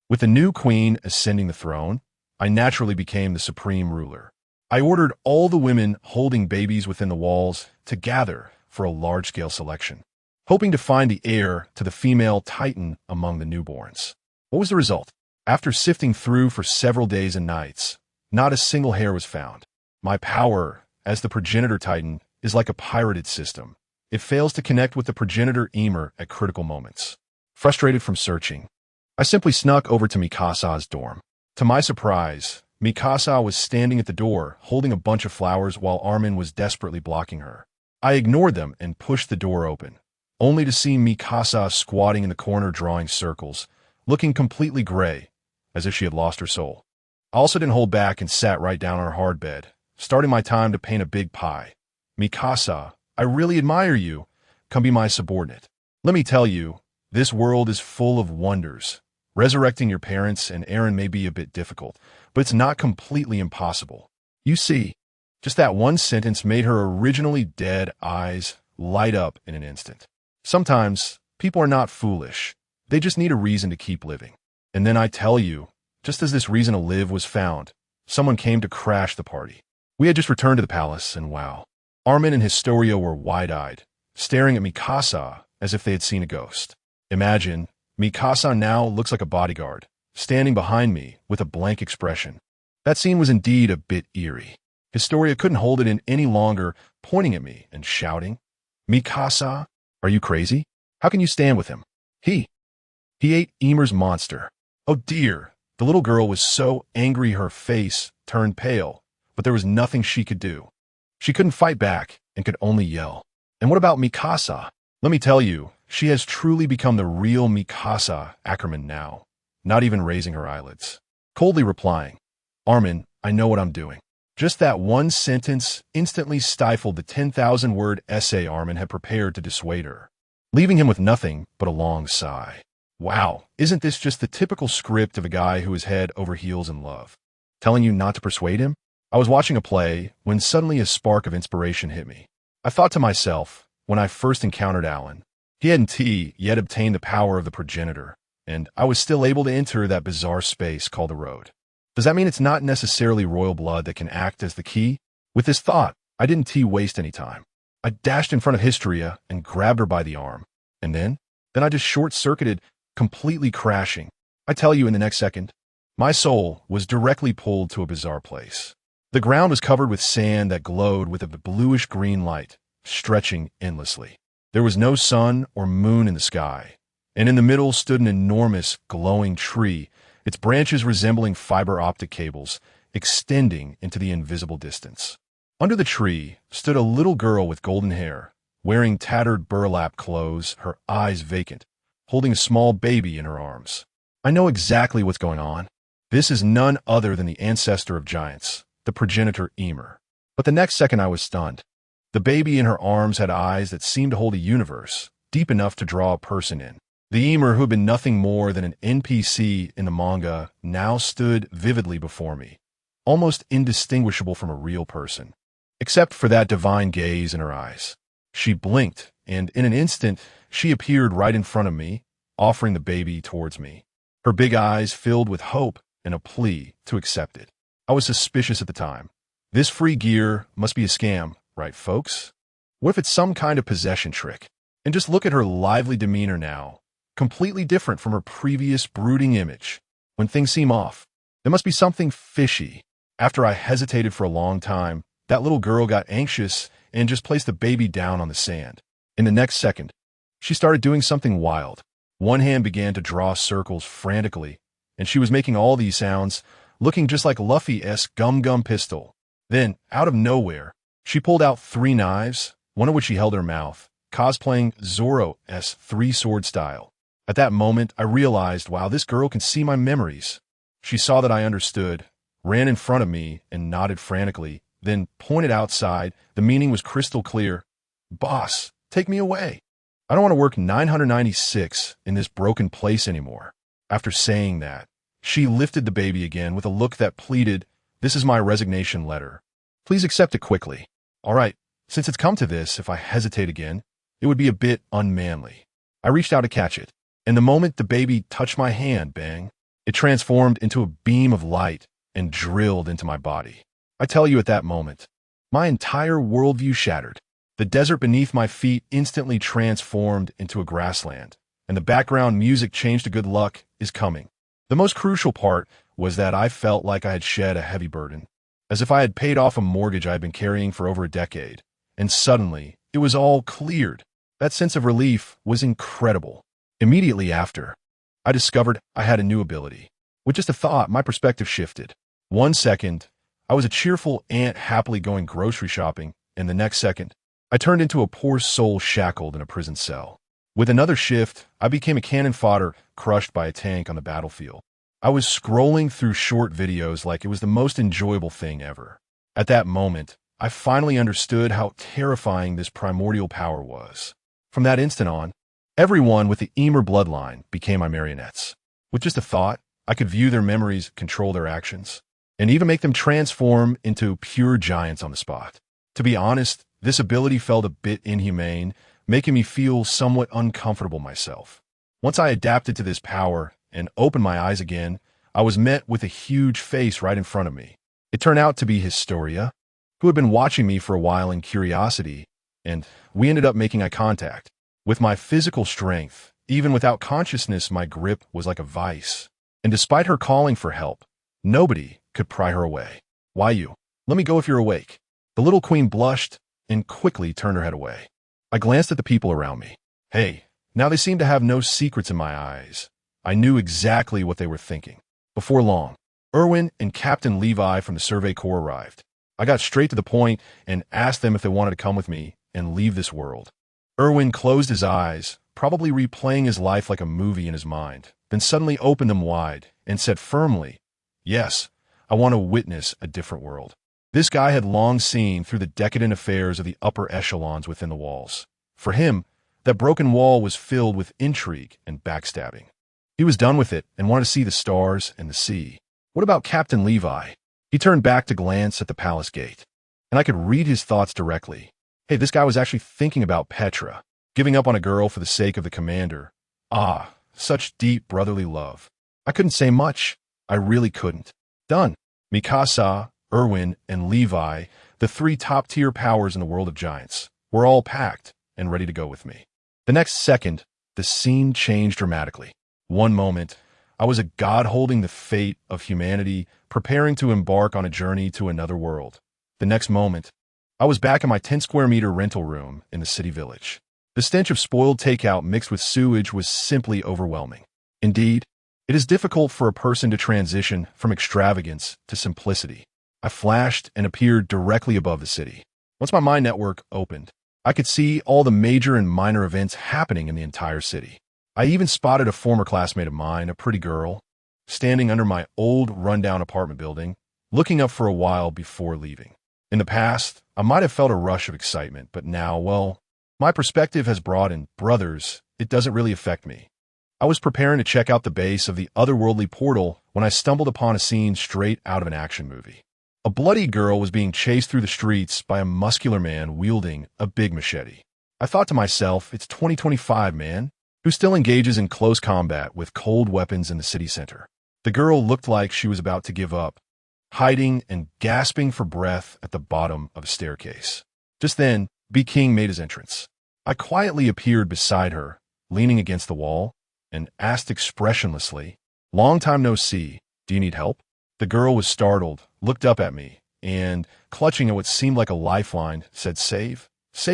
With the new queen ascending the throne, I naturally became the supreme ruler. I ordered all the women holding babies within the walls to gather for a large-scale selection. hoping to find the heir to the female Titan among the newborns. What was the result? After sifting through for several days and nights, not a single hair was found. My power, as the Progenitor Titan, is like a pirated system. It fails to connect with the Progenitor Ymir at critical moments. Frustrated from searching, I simply snuck over to Mikasa's dorm. To my surprise, Mikasa was standing at the door, holding a bunch of flowers while Armin was desperately blocking her. I ignored them and pushed the door open, only to see Mikasa squatting in the corner drawing circles, looking completely gray, as if she had lost her soul. I also didn't hold back and sat right down on her hard bed, starting my time to paint a big pie. Mikasa, I really admire you. Come be my subordinate. Let me tell you, this world is full of wonders. Resurrecting your parents and Eren may be a bit difficult, but it's not completely impossible. You see, just that one sentence made her originally dead eyes light up in an instant. Sometimes, people are not foolish. They just need a reason to keep living. And then I tell you, just as this reason to live was found, someone came to crash the party. We had just returned to the palace, and wow. Armin and Historia were wide-eyed, staring at Mikasa as if they had seen a ghost. Imagine, Mikasa now looks like a bodyguard, standing behind me with a blank expression. That scene was indeed a bit eerie. Historia couldn't hold it in any longer, pointing at me and shouting, "Mikasa, are you crazy? How can you stand with him? He ate Ymir's monster." Oh dear, the little girl was so angry her face turned pale, but there was nothing she could do. She couldn't fight back and could only yell. And what about Mikasa? Let me tell you, she has truly become the real Mikasa Ackerman now, not even raising her eyelids. Coldly replying, "Armin, I know what I'm doing." Just that one sentence instantly stifled the 10,000-word essay Armin had prepared to dissuade her, leaving him with nothing but a long sigh. Wow, isn't this just the typical script of a guy who is head over heels in love? Telling you not to persuade him? I was watching a play when suddenly a spark of inspiration hit me. I thought to myself, when I first encountered Alan, he hadn't yet obtained the power of the Progenitor, and I was still able to enter that bizarre space called the road. Does that mean it's not necessarily royal blood that can act as the key? With this thought, I didn't waste any time. I dashed in front of Historia and grabbed her by the arm. And then I just short-circuited, completely crashing. I tell you, in the next second, my soul was directly pulled to a bizarre place. The ground was covered with sand that glowed with a bluish-green light, stretching endlessly. There was no sun or moon in the sky, and in the middle stood an enormous, glowing tree, its branches resembling fiber optic cables, extending into the invisible distance. Under the tree stood a little girl with golden hair, wearing tattered burlap clothes, her eyes vacant, holding a small baby in her arms. I know exactly what's going on. This is none other than the ancestor of giants, the Progenitor Ymir. But the next second I was stunned. The baby in her arms had eyes that seemed to hold a universe, deep enough to draw a person in. The Ymir, who had been nothing more than an NPC in the manga, now stood vividly before me, almost indistinguishable from a real person, except for that divine gaze in her eyes. She blinked, and in an instant, she appeared right in front of me, offering the baby towards me. Her big eyes filled with hope and a plea to accept it. I was suspicious at the time. This free gear must be a scam, right, folks? What if it's some kind of possession trick? And just look at her lively demeanor now, completely different from her previous brooding image. When things seem off, there must be something fishy. After I hesitated for a long time, that little girl got anxious and just placed the baby down on the sand. In the next second, she started doing something wild. One hand began to draw circles frantically, and she was making all these sounds, looking just like Luffy's gum pistol. Then, out of nowhere, she pulled out 3 knives, one of which she held in her mouth, cosplaying Zoro's 3-sword style. At that moment, I realized, wow, this girl can see my memories. She saw that I understood, ran in front of me, and nodded frantically, then pointed outside. The meaning was crystal clear. "Boss, take me away. I don't want to work 996 in this broken place anymore." After saying that, she lifted the baby again with a look that pleaded, "This is my resignation letter. Please accept it quickly. All right, since it's come to this, if I hesitate again, it would be a bit unmanly." I reached out to catch it, and the moment the baby touched my hand, bang, it transformed into a beam of light and drilled into my body. I tell you, at that moment, my entire worldview shattered. The desert beneath my feet instantly transformed into a grassland, and the background music changed to Good Luck Is Coming. The most crucial part was that I felt like I had shed a heavy burden, as if I had paid off a mortgage I had been carrying for over a decade, and suddenly it was all cleared. That sense of relief was incredible. Immediately after, I discovered I had a new ability. With just a thought, my perspective shifted. 1 second, I was a cheerful ant happily going grocery shopping, and the next second, I turned into a poor soul shackled in a prison cell. With another shift, I became a cannon fodder crushed by a tank on the battlefield. I was scrolling through short videos like it was the most enjoyable thing ever. At that moment, I finally understood how terrifying this primordial power was. From that instant on, everyone with the Ymir bloodline became my marionettes. With just a thought, I could view their memories, control their actions, and even make them transform into pure giants on the spot. To be honest, this ability felt a bit inhumane, making me feel somewhat uncomfortable myself. Once I adapted to this power and opened my eyes again, I was met with a huge face right in front of me. It turned out to be Historia, who had been watching me for a while in curiosity, and we ended up making eye contact. With my physical strength, even without consciousness, my grip was like a vice. And despite her calling for help, nobody could pry her away. "Why you? Let me go if you're awake." The little queen blushed and quickly turned her head away. I glanced at the people around me. Hey, now they seemed to have no secrets in my eyes. I knew exactly what they were thinking. Before long, Erwin and Captain Levi from the Survey Corps arrived. I got straight to the point and asked them if they wanted to come with me and leave this world. Erwin closed his eyes, probably replaying his life like a movie in his mind, then suddenly opened them wide and said firmly, "Yes, I want to witness a different world." This guy had long seen through the decadent affairs of the upper echelons within the walls. For him, that broken wall was filled with intrigue and backstabbing. He was done with it and wanted to see the stars and the sea. What about Captain Levi? He turned back to glance at the palace gate, and I could read his thoughts directly. Hey, this guy was actually thinking about Petra, giving up on a girl for the sake of the commander. Ah, such deep brotherly love. I couldn't say much. I really couldn't. Done. Mikasa, Erwin, and Levi, the three top-tier powers in the world of giants, were all packed and ready to go with me. The next second, the scene changed dramatically. One moment, I was a god holding the fate of humanity, preparing to embark on a journey to another world. The next moment, I was back in my 10-square-meter rental room in the city village. The stench of spoiled takeout mixed with sewage was simply overwhelming. Indeed, it is difficult for a person to transition from extravagance to simplicity. I flashed and appeared directly above the city. Once my mind network opened, I could see all the major and minor events happening in the entire city. I even spotted a former classmate of mine, a pretty girl, standing under my old rundown apartment building, looking up for a while before leaving. In the past, I might have felt a rush of excitement, but now, well, my perspective has broadened. Brothers, it doesn't really affect me. I was preparing to check out the base of the otherworldly portal when I stumbled upon a scene straight out of an action movie. A bloody girl was being chased through the streets by a muscular man wielding a big machete. I thought to myself, it's 2025, man, who still engages in close combat with cold weapons in the city center. The girl looked like she was about to give up, hiding and gasping for breath at the bottom of a staircase. Just then, B. King made his entrance. I quietly appeared beside her, leaning against the wall, and asked expressionlessly, "Long time no see, do you need help?" The girl was startled, looked up at me, and, clutching at what seemed like a lifeline, said, Save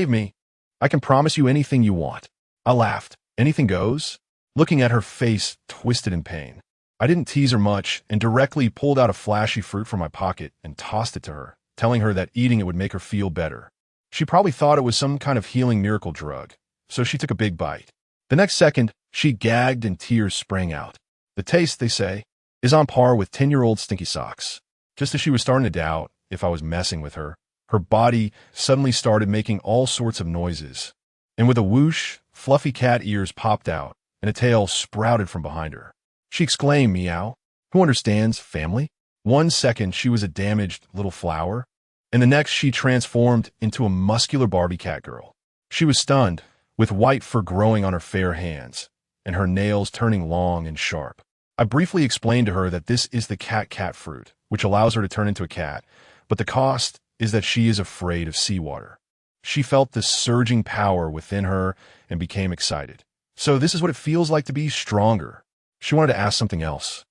me. I can promise you anything you want." I laughed. "Anything goes?" Looking at her face twisted in pain. I didn't tease her much and directly pulled out a flashy fruit from my pocket and tossed it to her, telling her that eating it would make her feel better. She probably thought it was some kind of healing miracle drug, so she took a big bite. The next second, she gagged and tears sprang out. The taste, they say, is on par with 10-year-old stinky socks. Just as she was starting to doubt if I was messing with her, her body suddenly started making all sorts of noises. And with a whoosh, fluffy cat ears popped out, and a tail sprouted from behind her. She exclaimed, "Meow. Who understands family?" 1 second, she was a damaged little flower, and the next she transformed into a muscular Barbie cat girl. She was stunned, with white fur growing on her fair hands, and her nails turning long and sharp. I briefly explained to her that this is the cat fruit, which allows her to turn into a cat, but the cost is that she is afraid of seawater. She felt the surging power within her and became excited. So this is what it feels like to be stronger. She wanted to ask something else,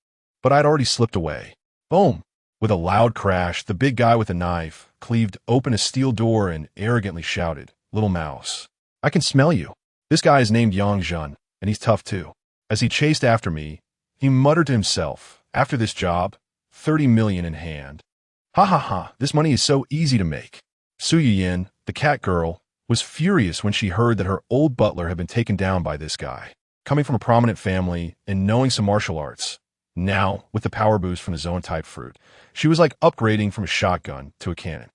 but I'd already slipped away. Boom! With a loud crash, the big guy with the knife cleaved open a steel door and arrogantly shouted, "Little mouse, I can smell you." This guy is named Yang, and he's tough too. As he chased after me, he muttered to himself, "After this job, 30 million in hand. Ha ha ha, this money is so easy to make." Su Yin, the cat girl, was furious when she heard that her old butler had been taken down by this guy. Coming from a prominent family and knowing some martial arts, now, with the power boost from the zone-type fruit, she was like upgrading from a shotgun to a cannon.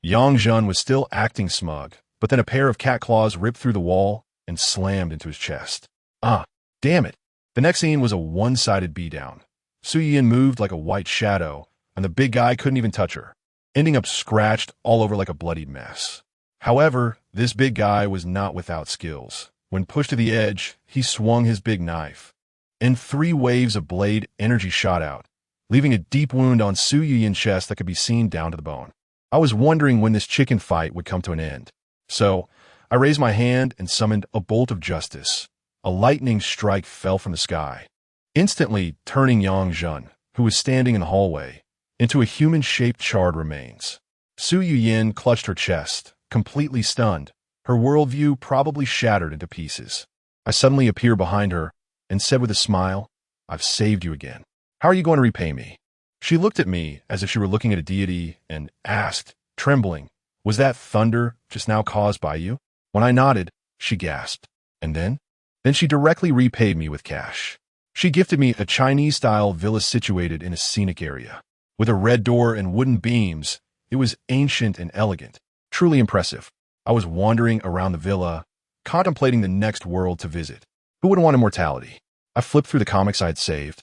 Yang was still acting smug, but then a pair of cat claws ripped through the wall and slammed into his chest. Ah, damn it. The next scene was a one-sided beatdown. Su Yin moved like a white shadow, and the big guy couldn't even touch her, ending up scratched all over like a bloodied mess. However, this big guy was not without skills. When pushed to the edge, he swung his big knife, and 3 waves of blade energy shot out, leaving a deep wound on Su Yin's chest that could be seen down to the bone. I was wondering when this chicken fight would come to an end. So, I raised my hand and summoned a bolt of justice. A lightning strike fell from the sky, instantly turning Yang, who was standing in the hallway, into a human-shaped charred remains. Su Yin clutched her chest, completely stunned, her worldview probably shattered into pieces. I suddenly appeared behind her and said with a smile, "I've saved you again. How are you going to repay me?" She looked at me as if she were looking at a deity and asked, trembling, "Was that thunder just now caused by you?" When I nodded, she gasped. "And then?" "Then she directly repaid me with cash. She gifted me a Chinese-style villa situated in a scenic area. With a red door and wooden beams, it was ancient and elegant, truly impressive. I was wandering around the villa, contemplating the next world to visit. Who wouldn't want immortality? I flipped through the comics I'd saved,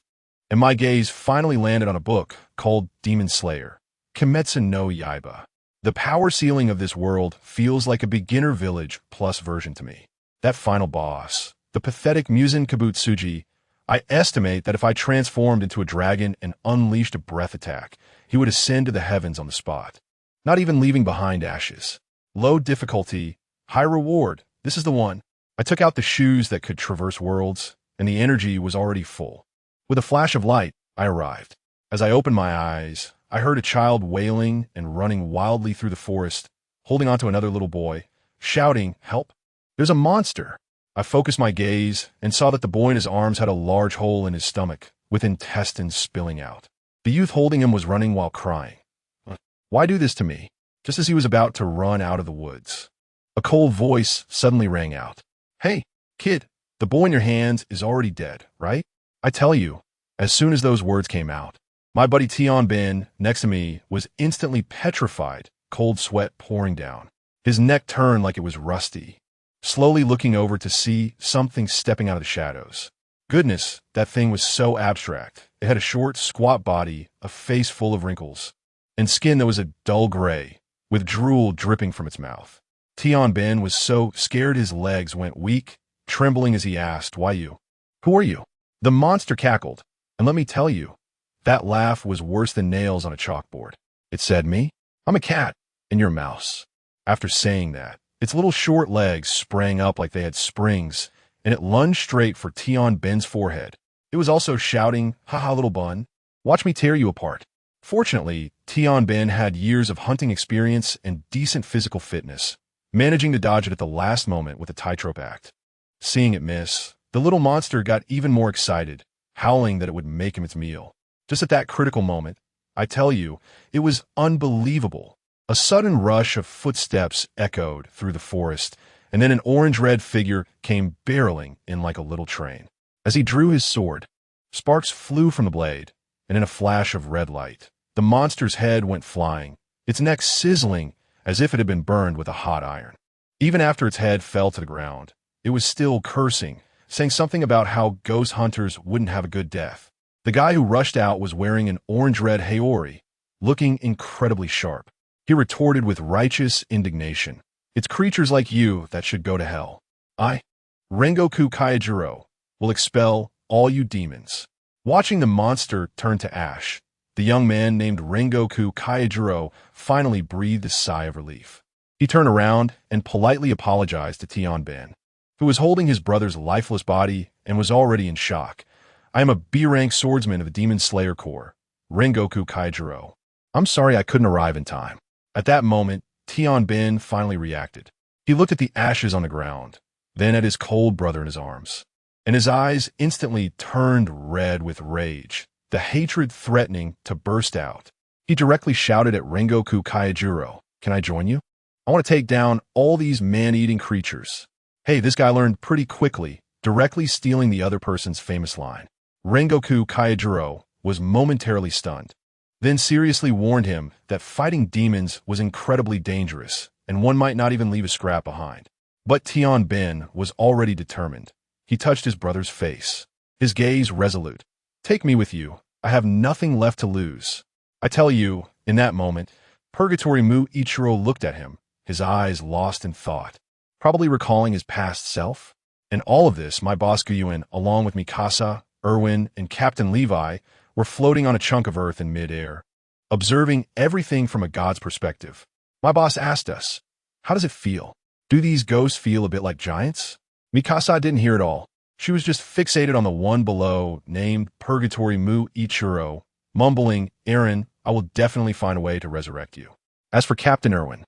and my gaze finally landed on a book called Demon Slayer, Kimetsu no Yaiba. The power ceiling of this world feels like a beginner village plus version to me. That final boss, the pathetic Musen Kabutsuji, I estimate that if I transformed into a dragon and unleashed a breath attack, he would ascend to the heavens on the spot, not even leaving behind ashes. Low difficulty, high reward. This is the one. I took out the shoes that could traverse worlds, and the energy was already full. With a flash of light, I arrived. As I opened my eyes, I heard a child wailing and running wildly through the forest, holding onto another little boy, shouting, "Help! There's a monster!" I focused my gaze and saw that the boy in his arms had a large hole in his stomach, with intestines spilling out. The youth holding him was running while crying. Why do this to me? Just as he was about to run out of the woods, a cold voice suddenly rang out. "Hey, kid, the boy in your hands is already dead, right?" I tell you, as soon as those words came out, my buddy Tian Ben, next to me, was instantly petrified, cold sweat pouring down. His neck turned like it was rusty, slowly looking over to see something stepping out of the shadows. Goodness, that thing was so abstract. It had a short, squat body, a face full of wrinkles, and skin that was a dull gray, with drool dripping from its mouth. Tian Ben was so scared his legs went weak, trembling as he asked, "Why you? Who are you?" The monster cackled, and let me tell you, that laugh was worse than nails on a chalkboard. It said, "Me? I'm a cat, and you're a mouse." After saying that, its little short legs sprang up like they had springs, and it lunged straight for Tian Ben's forehead. It was also shouting, "Ha little bun, watch me tear you apart." Fortunately, Tian Ben had years of hunting experience and decent physical fitness, managing to dodge it at the last moment with a tightrope act. Seeing it miss, the little monster got even more excited, howling that it would make him its meal. Just at that critical moment, I tell you, it was unbelievable. A sudden rush of footsteps echoed through the forest, and then an orange-red figure came barreling in like a little train. As he drew his sword, sparks flew from the blade, and in a flash of red light, the monster's head went flying, its neck sizzling as if it had been burned with a hot iron. Even after its head fell to the ground, it was still cursing, saying something about how ghost hunters wouldn't have a good death. The guy who rushed out was wearing an orange-red Haori, looking incredibly sharp. He retorted with righteous indignation, "It's creatures like you that should go to hell. I, Rengoku Kaijiro, will expel all you demons." Watching the monster turn to ash, the young man named Rengoku Kaijiro finally breathed a sigh of relief. He turned around and politely apologized to Tian Ben, who was holding his brother's lifeless body and was already in shock. I am a B-rank swordsman of the Demon Slayer Corps, Rengoku Kaijiro. I'm sorry I couldn't arrive in time. At that moment, Tian Ben finally reacted. He looked at the ashes on the ground, then at his cold brother in his arms, and his eyes instantly turned red with rage, the hatred threatening to burst out. He directly shouted at Rengoku Kaijiro, "Can I join you? I want to take down all these man-eating creatures." Hey, this guy learned pretty quickly, directly stealing the other person's famous line. Rengoku Kaijiro was momentarily stunned, then seriously warned him that fighting demons was incredibly dangerous, and one might not even leave a scrap behind. But Tian Ben was already determined. He touched his brother's face, his gaze resolute. "Take me with you. I have nothing left to lose." I tell you, in that moment, Purgatory Mu Ichiro looked at him, his eyes lost in thought, probably recalling his past self. And all of this, my boss Yuan, along with Mikasa, Erwin, and Captain Levi, were floating on a chunk of earth in mid-air, observing everything from a god's perspective. My boss asked us, "How does it feel? Do these ghosts feel a bit like giants?" Mikasa didn't hear it all. She was just fixated on the one below, named Purgatory Mu Ichiro, mumbling, "Eren, I will definitely find a way to resurrect you." As for Captain Erwin,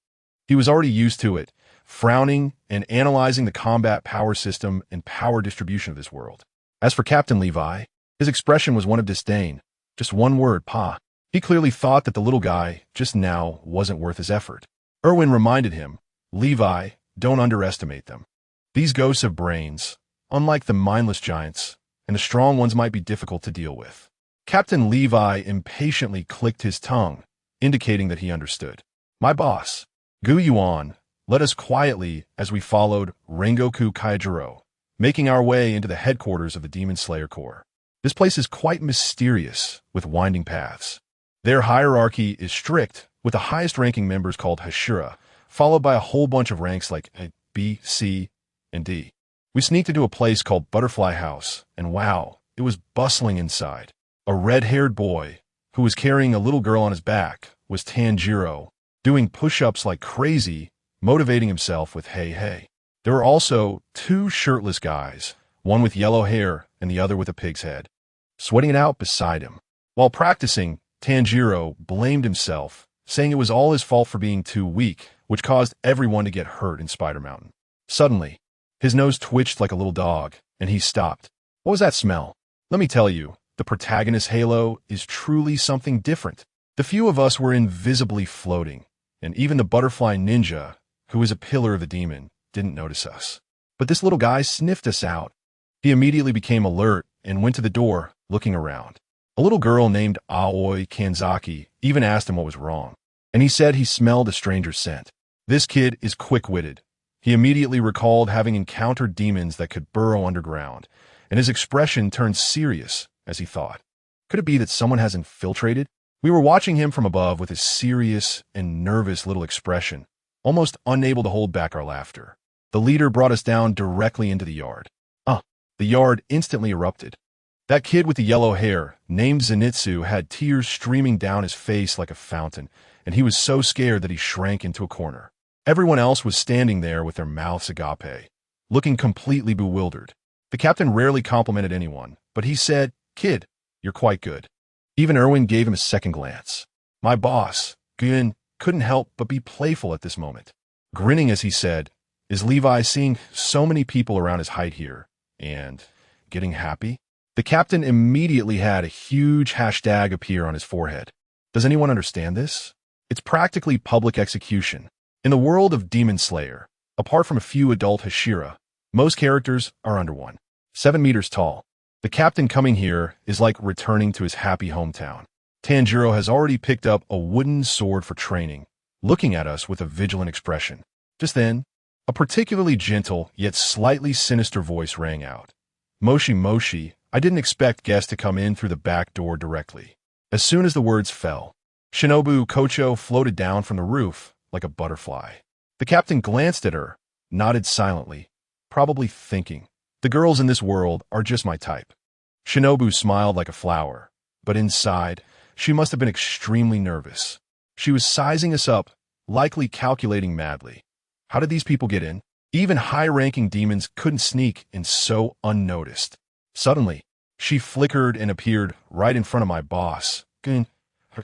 he was already used to it, frowning and analyzing the combat power system and power distribution of this world. As for Captain Levi, his expression was one of disdain. Just one word, "Pa." He clearly thought that the little guy just now wasn't worth his effort. Erwin reminded him, "Levi, don't underestimate them. These ghosts have brains, unlike the mindless giants, and the strong ones might be difficult to deal with." Captain Levi impatiently clicked his tongue, indicating that he understood. My boss, Yuan, led us quietly as we followed Rengoku Kaijiro, making our way into the headquarters of the Demon Slayer Corps. This place is quite mysterious, with winding paths. Their hierarchy is strict, with the highest-ranking members called Hashira, followed by a whole bunch of ranks like B, C, and D. We sneaked into a place called Butterfly House, and wow, it was bustling inside. A red-haired boy, who was carrying a little girl on his back, was Tanjiro, doing push-ups like crazy, motivating himself with "hey, hey." There were also two shirtless guys, one with yellow hair and the other with a pig's head, sweating it out beside him. While practicing, Tanjiro blamed himself, saying it was all his fault for being too weak, which caused everyone to get hurt in Spider Mountain. Suddenly, his nose twitched like a little dog, and he stopped. What was that smell? Let me tell you, the protagonist's halo is truly something different. The few of us were invisibly floating, and even the butterfly ninja, who is a pillar of the demon, didn't notice us. But this little guy sniffed us out. He immediately became alert and went to the door, looking around. A little girl named Aoi Kanzaki even asked him what was wrong, and he said he smelled a stranger's scent. This kid is quick-witted. He immediately recalled having encountered demons that could burrow underground, and his expression turned serious as he thought, could it be that someone has infiltrated? We were watching him from above with his serious and nervous little expression, almost unable to hold back our laughter. The leader brought us down directly into the yard. The yard instantly erupted. That kid with the yellow hair, named Zenitsu, had tears streaming down his face like a fountain, and he was so scared that he shrank into a corner. Everyone else was standing there with their mouths agape, looking completely bewildered. The captain rarely complimented anyone, but he said, "Kid, you're quite good." Even Erwin gave him a second glance. My boss, Yuan, couldn't help but be playful at this moment. Grinning as he said, "Is Levi seeing so many people around his height here, and getting happy?" The captain immediately had a huge hashtag appear on his forehead. Does anyone understand this? It's practically public execution. In the world of Demon Slayer, apart from a few adult Hashira, most characters are under 7 meters tall. The captain coming here is like returning to his happy hometown. Tanjiro has already picked up a wooden sword for training, looking at us with a vigilant expression. Just then, a particularly gentle yet slightly sinister voice rang out. "Moshi Moshi, I didn't expect guests to come in through the back door directly." As soon as the words fell, Shinobu Kocho floated down from the roof like a butterfly. The captain glanced at her, nodded silently, probably thinking, the girls in this world are just my type. Shinobu smiled like a flower, but inside, she must have been extremely nervous. She was sizing us up, likely calculating madly. How did these people get in? Even high-ranking demons couldn't sneak in so unnoticed. Suddenly, she flickered and appeared right in front of my boss, her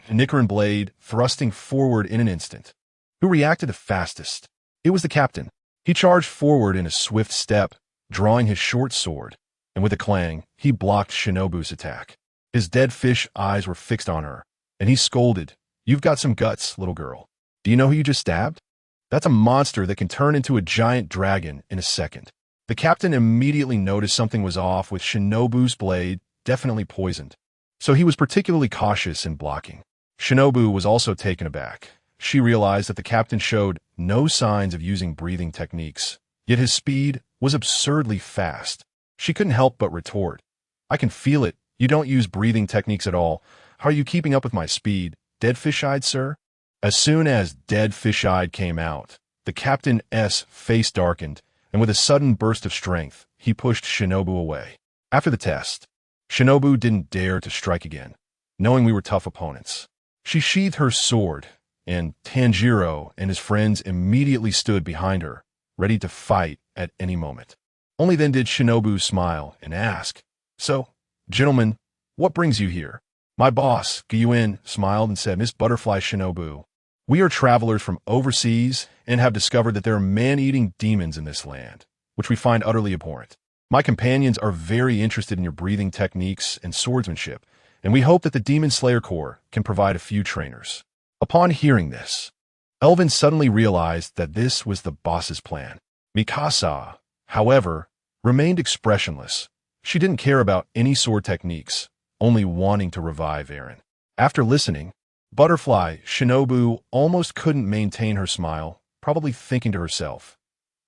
Nicaran blade thrusting forward in an instant. Who reacted the fastest? It was the captain. He charged forward in a swift step, drawing his short sword, and with a clang, he blocked Shinobu's attack. His dead fish eyes were fixed on her, and he scolded, "You've got some guts, little girl. Do you know who you just stabbed? That's a monster that can turn into a giant dragon in a second." The captain immediately noticed something was off with Shinobu's blade, definitely poisoned. So he was particularly cautious in blocking. Shinobu was also taken aback. She realized that the captain showed no signs of using breathing techniques, yet his speed was absurdly fast. She couldn't help but retort, "I can feel it. You don't use breathing techniques at all. How are you keeping up with my speed? Dead fish-eyed, sir?" As soon as dead fish-eyed came out, the captain's face darkened, and with a sudden burst of strength, he pushed Shinobu away. After the test, Shinobu didn't dare to strike again, knowing we were tough opponents. She sheathed her sword, and Tanjiro and his friends immediately stood behind her, ready to fight at any moment. Only then did Shinobu smile and ask, "So, gentlemen, what brings you here?" My boss, Yuan, smiled and said, "Miss Butterfly Shinobu, we are travelers from overseas and have discovered that there are man-eating demons in this land, which we find utterly abhorrent. My companions are very interested in your breathing techniques and swordsmanship, and we hope that the Demon Slayer Corps can provide a few trainers." Upon hearing this, Elvin suddenly realized that this was the boss's plan. Mikasa, however, remained expressionless. She didn't care about any sword techniques, only wanting to revive Eren. After listening, Butterfly Shinobu almost couldn't maintain her smile, probably thinking to herself,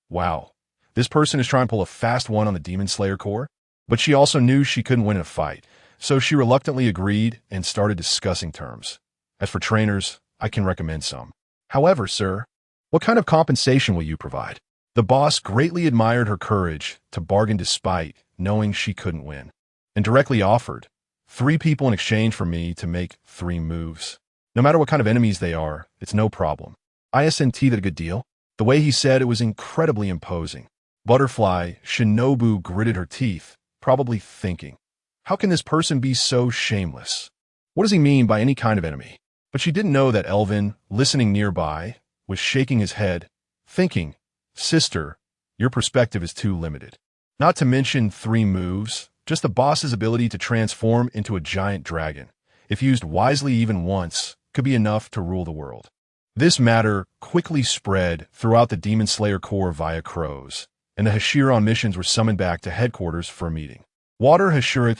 "Wow, this person is trying to pull a fast one on the Demon Slayer Corps." But she also knew she couldn't win a fight, so she reluctantly agreed and started discussing terms. "As for trainers, I can recommend some. However, sir, what kind of compensation will you provide?" The boss greatly admired her courage to bargain despite knowing she couldn't win, and directly offered 3 people in exchange for me to make 3 moves. No matter what kind of enemies they are, it's no problem. Isn't that a good deal? The way he said it was incredibly imposing. Butterfly Shinobu gritted her teeth, probably thinking, "How can this person be so shameless? What does he mean by any kind of enemy?" But she didn't know that Elvin, listening nearby, was shaking his head, thinking, "Sister, your perspective is too limited. Not to mention 3 moves, just the boss's ability to transform into a giant dragon, if used wisely even once, could be enough to rule the world." This matter quickly spread throughout the Demon Slayer Corps via crows, and the Hashira on missions were summoned back to headquarters for a meeting. Water Hashira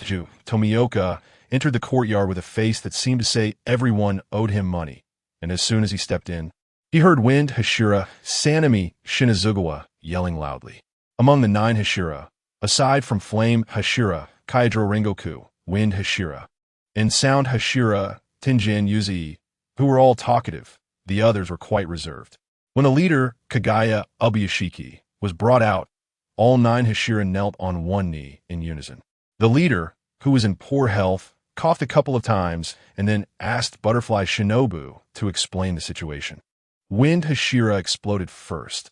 Tomioka entered the courtyard with a face that seemed to say everyone owed him money, and as soon as he stepped in, he heard Wind Hashira Sanemi Shinazugawa yelling loudly. Among the 9 Hashira, aside from Flame Hashira Kaidro Rengoku, Wind Hashira, and Sound Hashira Tenjin Yuzi, who were all talkative, the others were quite reserved. When the leader, Kagaya Ubuyashiki, was brought out, all 9 Hashira knelt on one knee in unison. The leader, who was in poor health, coughed a couple of times and then asked Butterfly Shinobu to explain the situation. Wind Hashira exploded first.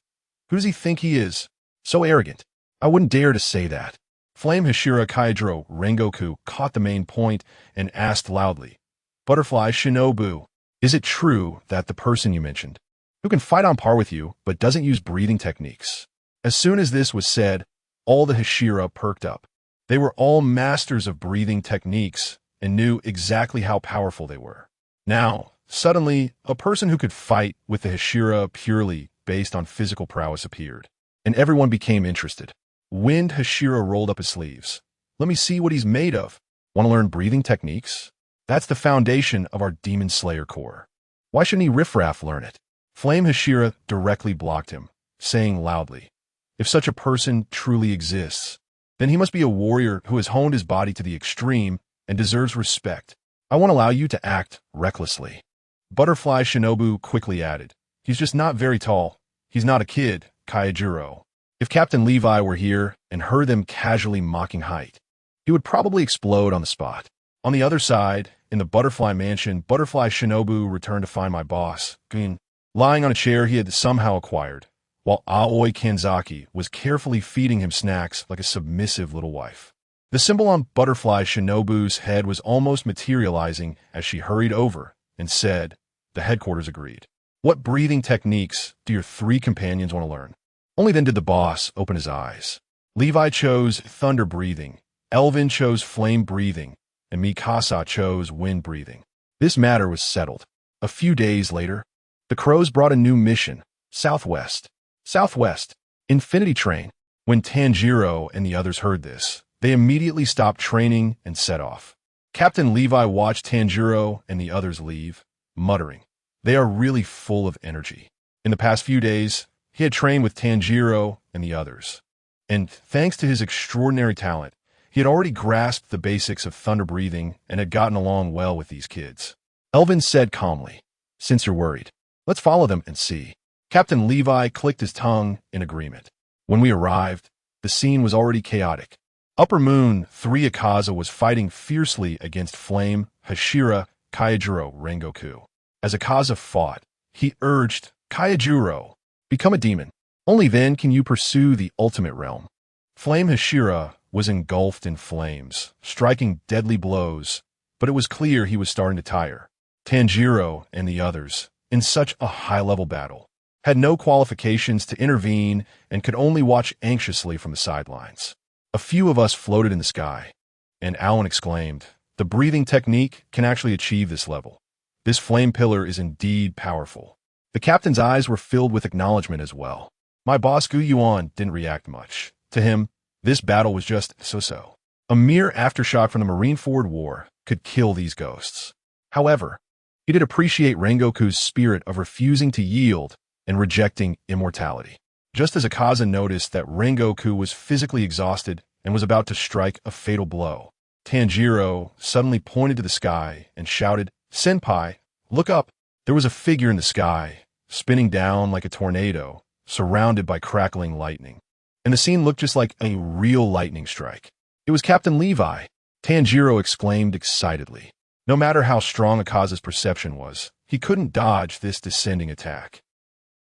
"Who does he think he is? So arrogant. I wouldn't dare to say that." Flame Hashira Kaidro Rengoku caught the main point and asked loudly, "Butterfly Shinobu, is it true that the person you mentioned, who can fight on par with you but doesn't use breathing techniques?" As soon as this was said, all the Hashira perked up. They were all masters of breathing techniques and knew exactly how powerful they were. Now, suddenly, a person who could fight with the Hashira purely based on physical prowess appeared, and everyone became interested. Wind Hashira rolled up his sleeves. "Let me see what he's made of. Want to learn breathing techniques? That's the foundation of our Demon Slayer Corps. Why shouldn't he riffraff learn it?" Flame Hashira directly blocked him, saying loudly, "If such a person truly exists, then he must be a warrior who has honed his body to the extreme and deserves respect. I won't allow you to act recklessly." Butterfly Shinobu quickly added, "He's just not very tall. He's not a kid, Kaijuro. If Captain Levi were here and heard them casually mocking height, he would probably explode on the spot." On the other side, in the Butterfly Mansion, Butterfly Shinobu returned to find my boss, Gun. lying on a chair he had somehow acquired, while Aoi Kanzaki was carefully feeding him snacks like a submissive little wife. The symbol on Butterfly Shinobu's head was almost materializing as she hurried over and said, "The headquarters agreed. What breathing techniques do your 3 companions want to learn?" Only then did the boss open his eyes. Levi chose thunder breathing, Elvin chose flame breathing, and Mikasa chose wind breathing. This matter was settled. A few days later, the Crows brought a new mission, Southwest. Southwest, Infinity Train. When Tanjiro and the others heard this, they immediately stopped training and set off. Captain Levi watched Tanjiro and the others leave, muttering, "They are really full of energy." In the past few days, he had trained with Tanjiro and the others, and thanks to his extraordinary talent, he had already grasped the basics of thunder breathing and had gotten along well with these kids. Elvin said calmly, "Since you're worried, let's follow them and see." Captain Levi clicked his tongue in agreement. When we arrived, the scene was already chaotic. Upper Moon 3 Akaza was fighting fiercely against Flame, Hashira, Kaijuro, Rengoku. As Akaza fought, he urged, "Kaijuro, become a demon. Only then can you pursue the ultimate realm." Flame Hashira was engulfed in flames, striking deadly blows, but it was clear he was starting to tire. Tanjiro and the others, in such a high-level battle, had no qualifications to intervene and could only watch anxiously from the sidelines. A few of us floated in the sky, and Alan exclaimed, "The breathing technique can actually achieve this level. This flame pillar is indeed powerful." The captain's eyes were filled with acknowledgement as well. My boss Yuan didn't react much. To him, this battle was just so-so. A mere aftershock from the Marineford War could kill these ghosts. However, he did appreciate Rengoku's spirit of refusing to yield and rejecting immortality. Just as Akaza noticed that Rengoku was physically exhausted and was about to strike a fatal blow, Tanjiro suddenly pointed to the sky and shouted, "Senpai, look up." There was a figure in the sky, spinning down like a tornado, surrounded by crackling lightning. And the scene looked just like a real lightning strike. It was Captain Levi. Tanjiro exclaimed excitedly. No matter how strong Akaza's perception was, he couldn't dodge this descending attack.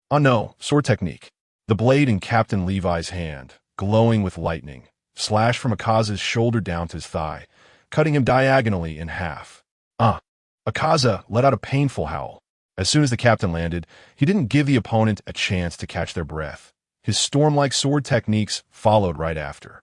"Oh no, sword technique." The blade in Captain Levi's hand, glowing with lightning, slashed from Akaza's shoulder down to his thigh, cutting him diagonally in half. Akaza let out a painful howl. As soon as the captain landed, he didn't give the opponent a chance to catch their breath. His storm-like sword techniques followed right after.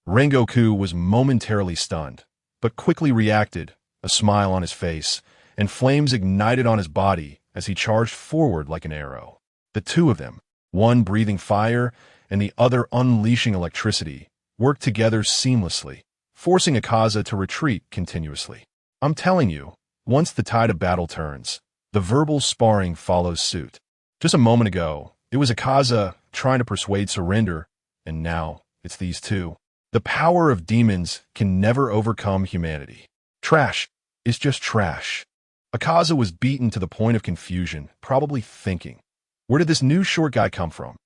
Rengoku was momentarily stunned, but quickly reacted, a smile on his face, and flames ignited on his body as he charged forward like an arrow. The two of them, one breathing fire and the other unleashing electricity, worked together seamlessly, forcing Akaza to retreat continuously. I'm telling you, once the tide of battle turns, the verbal sparring follows suit. Just a moment ago, it was Akaza trying to persuade surrender, and now it's these two. The power of demons can never overcome humanity. Trash is just trash. Akaza was beaten to the point of confusion, probably thinking, where did this new short guy come from?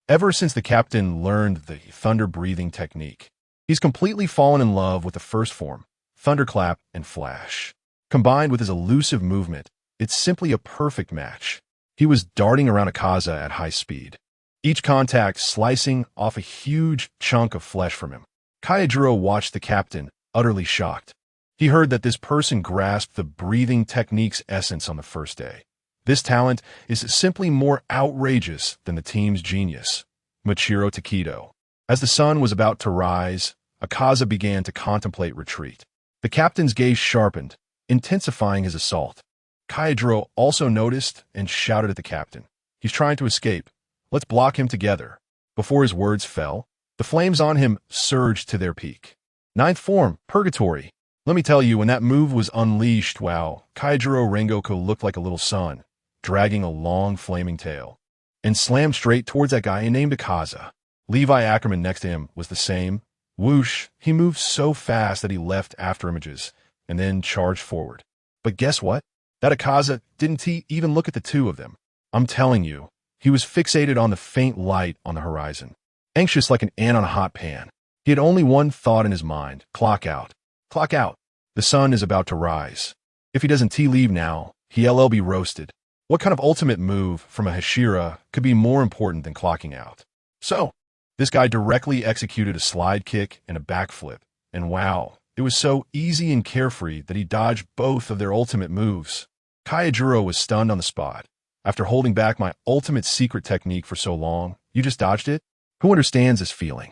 Ever since the captain learned the thunder-breathing technique, he's completely fallen in love with the first form, thunderclap and flash. Combined with his elusive movement, it's simply a perfect match. He was darting around Akaza at high speed, each contact slicing off a huge chunk of flesh from him. Kaijuro watched the captain, utterly shocked. He heard that this person grasped the breathing technique's essence on the first day. This talent is simply more outrageous than the team's genius. Machiro Takedo. As the sun was about to rise, Akaza began to contemplate retreat. The captain's gaze sharpened, intensifying his assault. Kaijuro also noticed and shouted at the captain. He's trying to escape. Let's block him together. Before his words fell, the flames on him surged to their peak. Ninth form, Purgatory. Let me tell you, when that move was unleashed, wow, Kaijuro Rengoku looked like a little sun, dragging a long flaming tail, and slammed straight towards that guy named Akaza. Levi Ackerman next to him was the same. Whoosh, he moved so fast that he left after images, and then charged forward. But guess what? That Akaza didn't even look at the two of them. I'm telling you, he was fixated on the faint light on the horizon, anxious like an ant on a hot pan. He had only one thought in his mind, clock out. Clock out. The sun is about to rise. If he doesn't leave now, he'll be roasted. What kind of ultimate move from a Hashira could be more important than clocking out? So, this guy directly executed a slide kick and a backflip, and wow, it was so easy and carefree that he dodged both of their ultimate moves. Kayajuro was stunned on the spot. After holding back my ultimate secret technique for so long, you just dodged it? Who understands this feeling?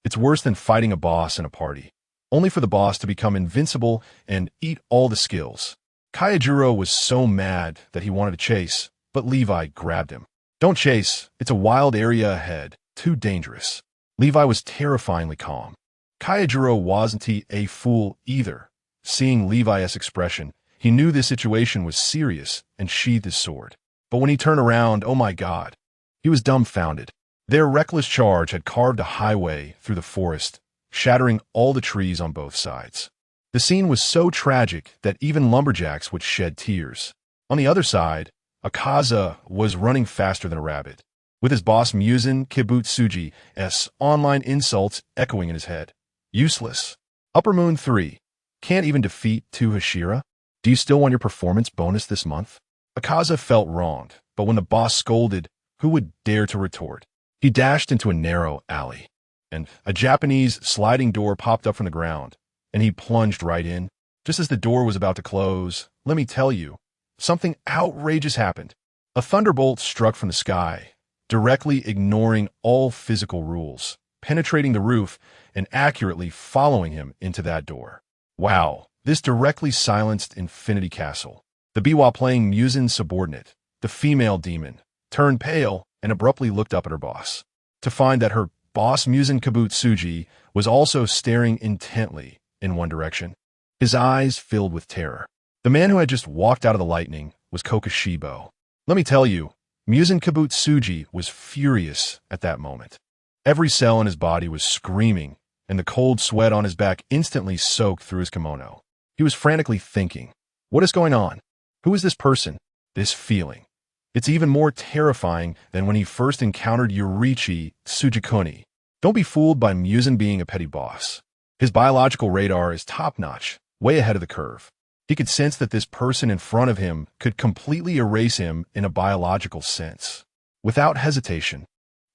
It's worse than fighting a boss in a party, only for the boss to become invincible and eat all the skills. Kayajuro was so mad that he wanted to chase, but Levi grabbed him. Don't chase, it's a wild area ahead, too dangerous. Levi was terrifyingly calm. Kayajuro wasn't a fool either. Seeing Levi's expression, he knew this situation was serious and sheathed his sword. But when he turned around, oh my god, he was dumbfounded. Their reckless charge had carved a highway through the forest, shattering all the trees on both sides. The scene was so tragic that even lumberjacks would shed tears. On the other side, Akaza was running faster than a rabbit, with his boss Muzan Kibutsuji's online insults echoing in his head. Useless. Upper Moon 3. Can't even defeat 2 Hashira? Do you still want your performance bonus this month? Akaza felt wronged, but when the boss scolded, who would dare to retort? He dashed into a narrow alley, and a Japanese sliding door popped up from the ground, and he plunged right in. Just as the door was about to close, let me tell you, something outrageous happened. A thunderbolt struck from the sky, directly ignoring all physical rules, penetrating the roof and accurately following him into that door. Wow, this directly silenced Infinity Castle. The Biwa playing Muzan's subordinate, the female demon, turned pale and abruptly looked up at her boss, to find that her boss Muzan Kibutsuji was also staring intently in one direction, his eyes filled with terror. The man who had just walked out of the lightning was Kokoshibo. Let me tell you, Muzan Kibutsuji was furious at that moment. Every cell in his body was screaming, and the cold sweat on his back instantly soaked through his kimono. He was frantically thinking, what is going on? Who is this person? This feeling. It's even more terrifying than when he first encountered Yurichi Tsujikuni. Don't be fooled by Muzan being a petty boss. His biological radar is top-notch, way ahead of the curve. He could sense that this person in front of him could completely erase him in a biological sense. Without hesitation,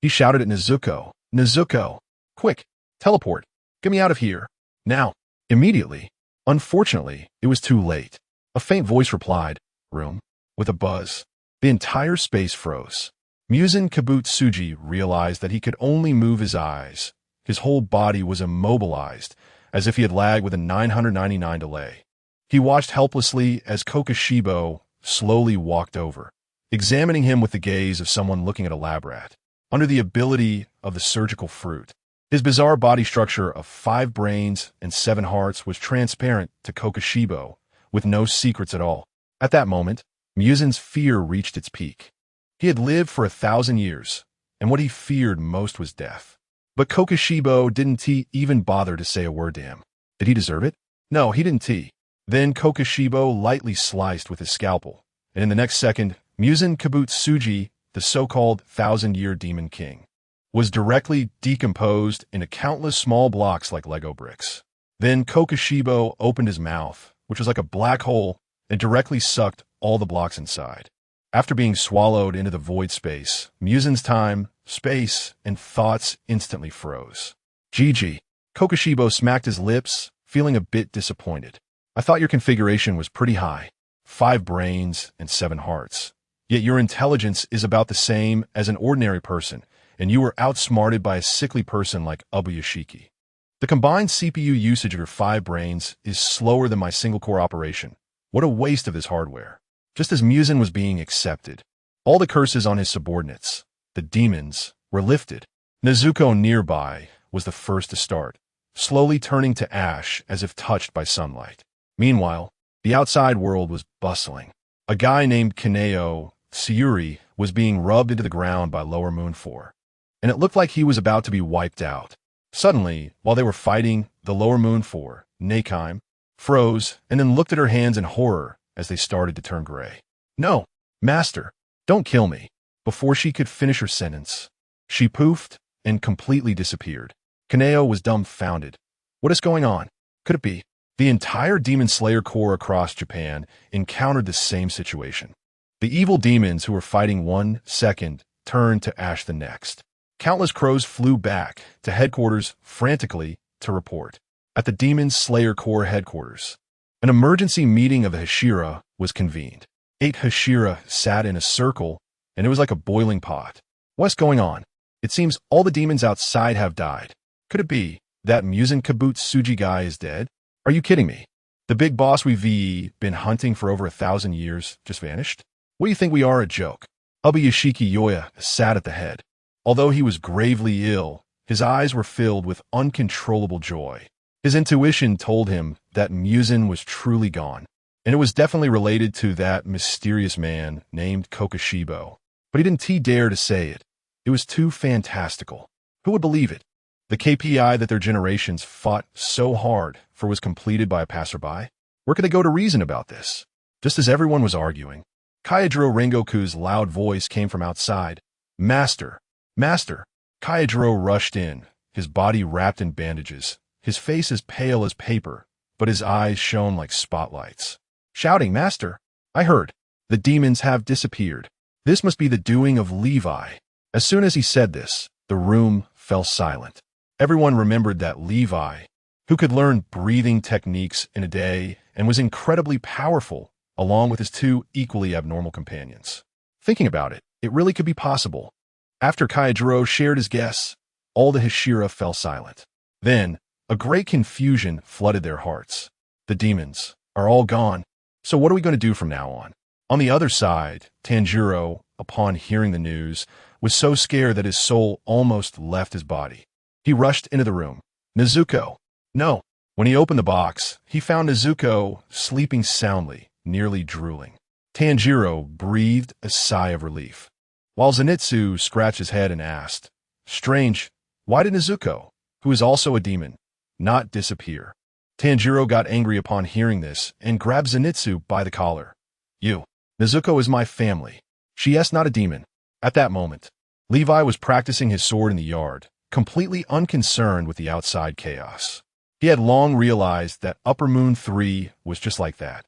he shouted at Nezuko, Nezuko, quick, teleport, get me out of here, now, immediately. Unfortunately, it was too late. A faint voice replied, room, with a buzz. The entire space froze. Muzan Kibutsuji realized that he could only move his eyes. His whole body was immobilized, as if he had lagged with a 999 delay. He watched helplessly as Kokoshibo slowly walked over, examining him with the gaze of someone looking at a lab rat. Under the ability of the surgical fruit, his bizarre body structure of 5 brains and 7 hearts was transparent to Kokoshibo, with no secrets at all. At that moment, Muzan's fear reached its peak. He had lived for 1,000 years, and what he feared most was death. But Kokoshibo didn't even bother to say a word to him. Did he deserve it? No, he didn't. Then Kokoshibo lightly sliced with his scalpel, and in the next second, Muzan Kibutsuji, the so-called 1,000-year demon king, was directly decomposed into countless small blocks like Lego bricks. Then Kokoshibo opened his mouth, which was like a black hole, and directly sucked all the blocks inside. After being swallowed into the void space, Muzan's time, space, and thoughts instantly froze. GG. Kokoshibo smacked his lips, feeling a bit disappointed. I thought your configuration was pretty high. 5 brains and 7 hearts. Yet your intelligence is about the same as an ordinary person, and you were outsmarted by a sickly person like Ubuyashiki. The combined CPU usage of your 5 brains is slower than my single-core operation. What a waste of this hardware. Just as Muzan was being accepted, all the curses on his subordinates, the demons, were lifted. Nezuko nearby was the first to start, slowly turning to ash as if touched by sunlight. Meanwhile, the outside world was bustling. A guy named Kaneo Sayuri was being rubbed into the ground by Lower Moon 4, and it looked like he was about to be wiped out. Suddenly, while they were fighting, the Lower Moon 4, Nakheim, froze and then looked at her hands in horror as they started to turn gray. No, master, don't kill me. Before she could finish her sentence, she poofed and completely disappeared. Kaneo was dumbfounded. What is going on? Could it be? The entire Demon Slayer Corps across Japan encountered the same situation. The evil demons who were fighting 1 second turned to ash the next. Countless crows flew back to headquarters frantically to report. At the Demon Slayer Corps headquarters, an emergency meeting of the Hashira was convened. 8 Hashira sat in a circle, and it was like a boiling pot. What's going on? It seems all the demons outside have died. Could it be that Musen Kabutsuji guy is dead? Are you kidding me? The big boss we've been hunting for over 1,000 years just vanished? What do you think, we are a joke? Ubuyashiki Yoya sat at the head. Although he was gravely ill, his eyes were filled with uncontrollable joy. His intuition told him that Musen was truly gone, and it was definitely related to that mysterious man named Kokoshibo. But he didn't dare to say it. It was too fantastical. Who would believe it? The KPI that their generations fought so hard for was completed by a passerby? Where could they go to reason about this? Just as everyone was arguing, Kayajiro Rengoku's loud voice came from outside. Master! Master! Kayajiro rushed in, his body wrapped in bandages, his face as pale as paper, but his eyes shone like spotlights. Shouting, Master! I heard. The demons have disappeared. This must be the doing of Levi. As soon as he said this, the room fell silent. Everyone remembered that Levi, who could learn breathing techniques in a day and was incredibly powerful, along with his 2 equally abnormal companions. Thinking about it, it really could be possible. After Kayajiro shared his guess, all the Hashira fell silent. Then, a great confusion flooded their hearts. The demons are all gone. So what are we going to do from now on? On the other side, Tanjiro, upon hearing the news, was so scared that his soul almost left his body. He rushed into the room. Nezuko! No! When he opened the box, he found Nezuko sleeping soundly, nearly drooling. Tanjiro breathed a sigh of relief, while Zenitsu scratched his head and asked, Strange, why did Nezuko, who is also a demon, not disappear? Tanjiro got angry upon hearing this and grabbed Zenitsu by the collar. Nezuko is my family. She is not a demon. At that moment, Levi was practicing his sword in the yard, completely unconcerned with the outside chaos. He had long realized that Upper Moon 3 was just like that.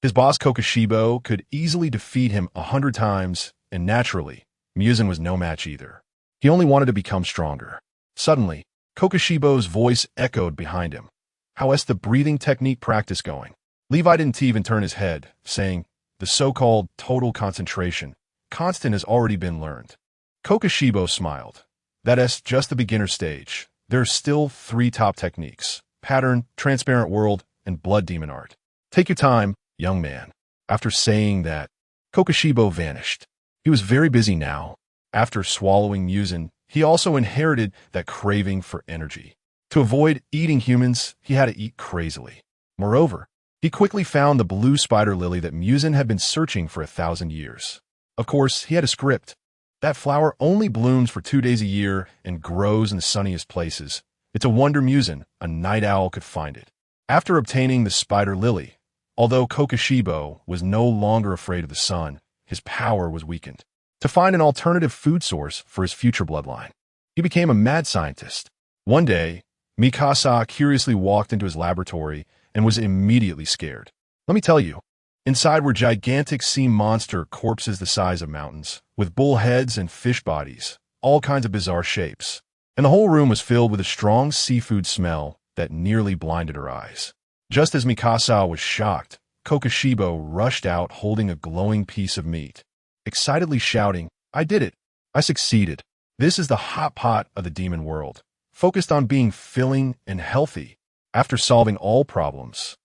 His boss Kokoshibo could easily defeat him 100 times, and naturally, Musen was no match either. He only wanted to become stronger. Suddenly, Kokoshibo's voice echoed behind him. How is the breathing technique practice going? Levi didn't even turn his head, saying, the so-called total concentration constant has already been learned. Kokoshibo smiled. That is just the beginner stage. There are still 3 top techniques: pattern, transparent world, and blood demon art. Take your time, young man. After saying that, Kokoshibo vanished. He was very busy now. After swallowing Musen, he also inherited that craving for energy. To avoid eating humans, he had to eat crazily. Moreover, he quickly found the blue spider lily that Musen had been searching for 1,000 years. Of course, he had a script. That flower only blooms for 2 days a year and grows in the sunniest places. It's a wonder Musen, a night owl, could find it. After obtaining the spider lily, although Kokoshibo was no longer afraid of the sun, his power was weakened. To find an alternative food source for his future bloodline, he became a mad scientist. One day, Mikasa curiously walked into his laboratory and was immediately scared. Let me tell you, inside were gigantic sea monster corpses the size of mountains, with bull heads and fish bodies, all kinds of bizarre shapes. And the whole room was filled with a strong seafood smell that nearly blinded her eyes. Just as Mikasa was shocked, Kokoshibo rushed out holding a glowing piece of meat, excitedly shouting, I did it! I succeeded! This is the hot pot of the demon world, focused on being filling and healthy. After solving all problems,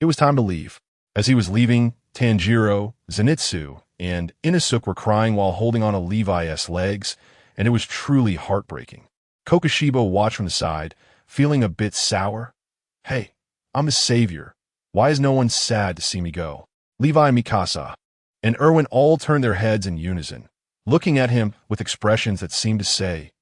it was time to leave. As he was leaving, Tanjiro, Zenitsu, and Inosuke were crying while holding on to Levi's legs, and it was truly heartbreaking. Kokoshibo watched from the side, feeling a bit sour. Hey, I'm his savior. Why is no one sad to see me go? Levi and Mikasa and Erwin all turned their heads in unison, looking at him with expressions that seemed to say,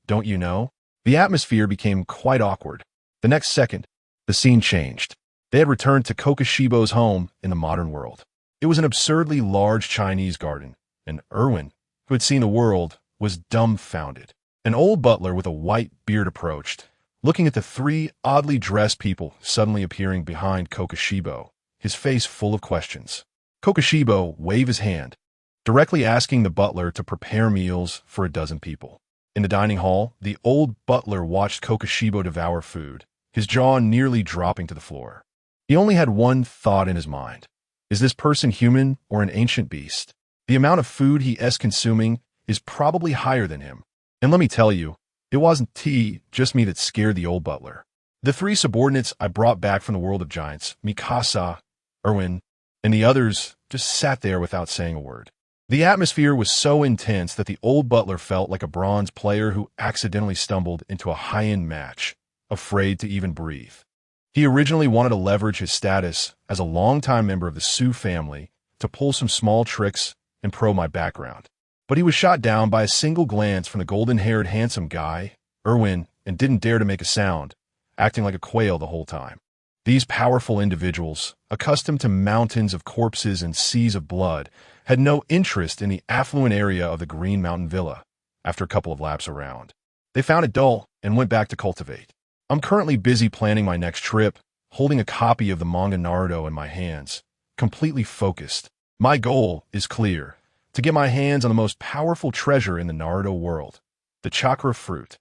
Don't you know? The atmosphere became quite awkward. The next second, the scene changed. They had returned to Kokoshibo's home in the modern world. It was an absurdly large Chinese garden, and Erwin, who had seen the world, was dumbfounded. An old butler with a white beard approached, looking at the 3 oddly dressed people suddenly appearing behind Kokoshibo, his face full of questions. Kokoshibo waved his hand. directly asking the butler to prepare meals for a dozen people. In the dining hall, the old butler watched Kokoshibo devour food, his jaw nearly dropping to the floor. He only had one thought in his mind. Is this person human or an ancient beast? The amount of food he is consuming is probably higher than him. And let me tell you, it wasn't just me that scared the old butler. The three subordinates I brought back from the world of giants, Mikasa, Erwin, and the others, just sat there without saying a word. The atmosphere was so intense that the old butler felt like a bronze player who accidentally stumbled into a high-end match, afraid to even breathe. He originally wanted to leverage his status as a longtime member of the Sioux family to pull some small tricks and probe my background. But he was shot down by a single glance from the golden-haired handsome guy, Erwin, and didn't dare to make a sound, acting like a quail the whole time. These powerful individuals, accustomed to mountains of corpses and seas of blood, had no interest in the affluent area of the Green Mountain Villa after a couple of laps around. They found it dull and went back to cultivate. I'm currently busy planning my next trip, holding a copy of the manga Naruto in my hands, completely focused. My goal is clear: to get my hands on the most powerful treasure in the Naruto world, the chakra fruit.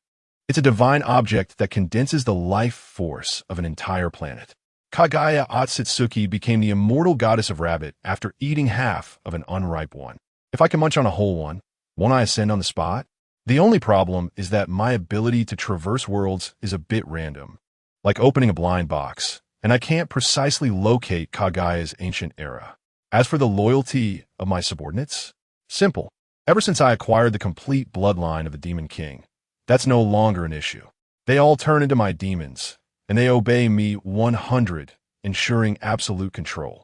It's a divine object that condenses the life force of an entire planet. Kaguya Otsutsuki became the immortal goddess of rabbit after eating half of an unripe one. If I can munch on a whole one, won't I ascend on the spot? The only problem is that my ability to traverse worlds is a bit random, like opening a blind box, and I can't precisely locate Kaguya's ancient era. As for the loyalty of my subordinates, simple. Ever since I acquired the complete bloodline of the Demon King, that's no longer an issue. They all turn into my demons, and they obey me 100, ensuring absolute control.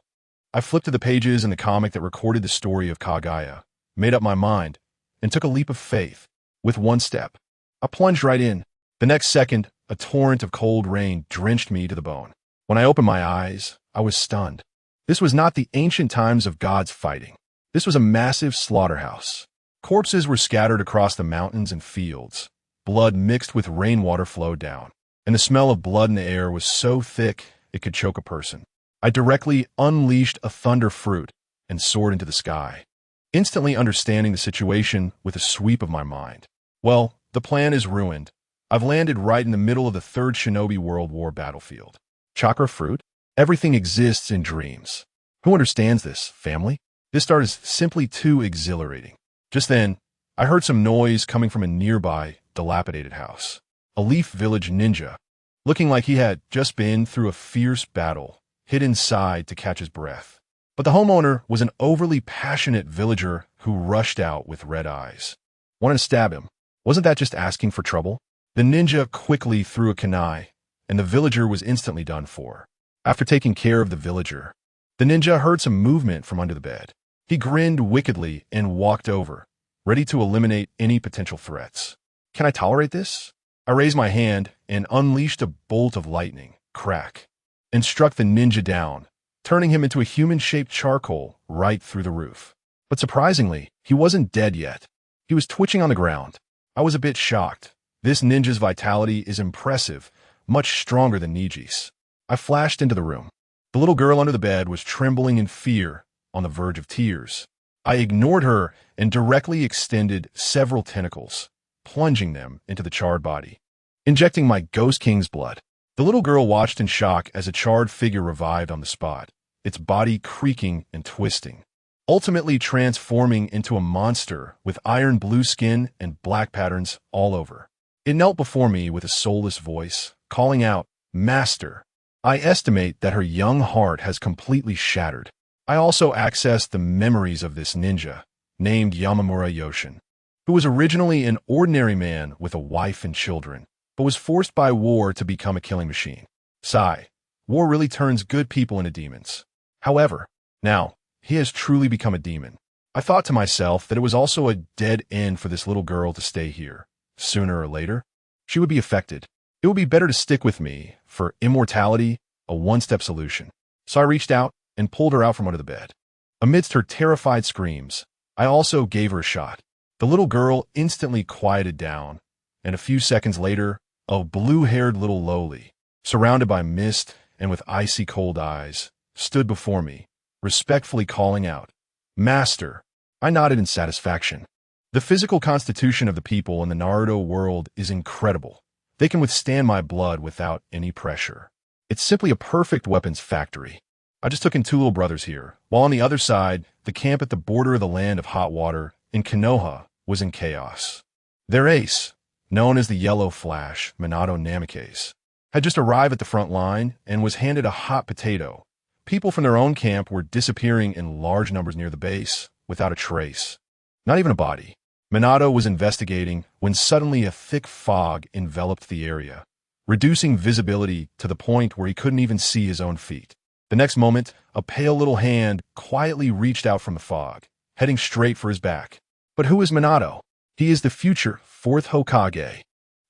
I flipped to the pages in the comic that recorded the story of Kaguya, made up my mind, and took a leap of faith. With one step, I plunged right in. The next second, a torrent of cold rain drenched me to the bone. When I opened my eyes, I was stunned. This was not the ancient times of gods fighting. This was a massive slaughterhouse. Corpses were scattered across the mountains and fields. Blood mixed with rainwater flowed down, and the smell of blood in the air was so thick it could choke a person. I directly unleashed a thunder fruit and soared into the sky, instantly understanding the situation with a sweep of my mind. Well, the plan is ruined. I've landed right in the middle of the Third Shinobi World War battlefield. Chakra fruit? Everything exists in dreams. Who understands this, family? This start is simply too exhilarating. Just then, I heard some noise coming from a nearby, dilapidated house. A Leaf Village ninja, looking like he had just been through a fierce battle, hid inside to catch his breath. But the homeowner was an overly passionate villager who rushed out with red eyes. Wanted to stab him. Wasn't that just asking for trouble? The ninja quickly threw a kunai, and the villager was instantly done for. After taking care of the villager, the ninja heard some movement from under the bed. He grinned wickedly and walked over, ready to eliminate any potential threats. Can I tolerate this? I raised my hand and unleashed a bolt of lightning, crack, and struck the ninja down, turning him into a human-shaped charcoal right through the roof. But surprisingly, he wasn't dead yet. He was twitching on the ground. I was a bit shocked. This ninja's vitality is impressive, much stronger than Niji's. I flashed into the room. The little girl under the bed was trembling in fear, on the verge of tears. I ignored her and directly extended several tentacles, plunging them into the charred body, injecting my Ghost King's blood. The little girl watched in shock as a charred figure revived on the spot, its body creaking and twisting, ultimately transforming into a monster with iron blue skin and black patterns all over. It knelt before me with a soulless voice, calling out, "Master." I estimate that her young heart has completely shattered. I also accessed the memories of this ninja, named Yamamura Yoshin, who was originally an ordinary man with a wife and children, but was forced by war to become a killing machine. Sigh, war really turns good people into demons. However, now, he has truly become a demon. I thought to myself that it was also a dead end for this little girl to stay here. Sooner or later, she would be affected. It would be better to stick with me, for immortality, a one-step solution. So I reached out and pulled her out from under the bed. Amidst her terrified screams, I also gave her a shot. The little girl instantly quieted down, and a few seconds later, a blue-haired little loli, surrounded by mist and with icy cold eyes, stood before me, respectfully calling out, "Master." I nodded in satisfaction. The physical constitution of the people in the Naruto world is incredible. They can withstand my blood without any pressure. It's simply a perfect weapons factory. I just took in two little brothers here, while on the other side, the camp at the border of the land of hot water in Konoha was in chaos. Their ace, known as the Yellow Flash, Minato Namikaze, had just arrived at the front line and was handed a hot potato. People from their own camp were disappearing in large numbers near the base, without a trace. Not even a body. Minato was investigating when suddenly a thick fog enveloped the area, reducing visibility to the point where he couldn't even see his own feet. The next moment, a pale little hand quietly reached out from the fog, heading straight for his back. But who is Minato? He is the future fourth Hokage.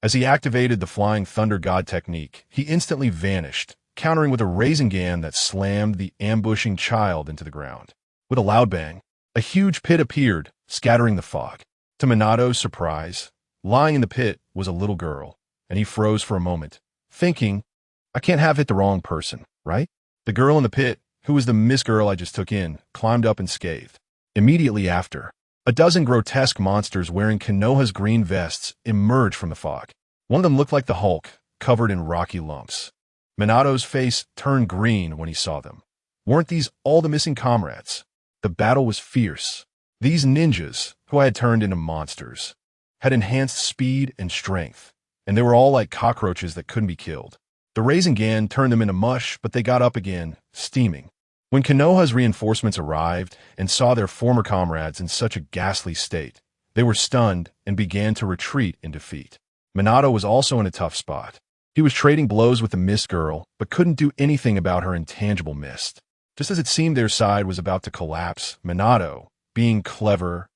As he activated the Flying Thunder God technique, he instantly vanished, countering with a Rasengan that slammed the ambushing child into the ground. With a loud bang, a huge pit appeared, scattering the fog. To Minato's surprise, lying in the pit was a little girl, and he froze for a moment, thinking, I can't have hit the wrong person, right? The girl in the pit, who was the Miss Girl I just took in, climbed up unscathed. Immediately after, a dozen grotesque monsters wearing Konoha's green vests emerged from the fog. One of them looked like the Hulk, covered in rocky lumps. Minato's face turned green when he saw them. Weren't these all the missing comrades? The battle was fierce. These ninjas, who I had turned into monsters, had enhanced speed and strength, and they were all like cockroaches that couldn't be killed. The Rasengan turned them into mush, but they got up again, steaming. When Konoha's reinforcements arrived and saw their former comrades in such a ghastly state, they were stunned and began to retreat in defeat. Minato was also in a tough spot. He was trading blows with the Mist Girl, but couldn't do anything about her intangible mist. Just as it seemed their side was about to collapse, Minato, being clever,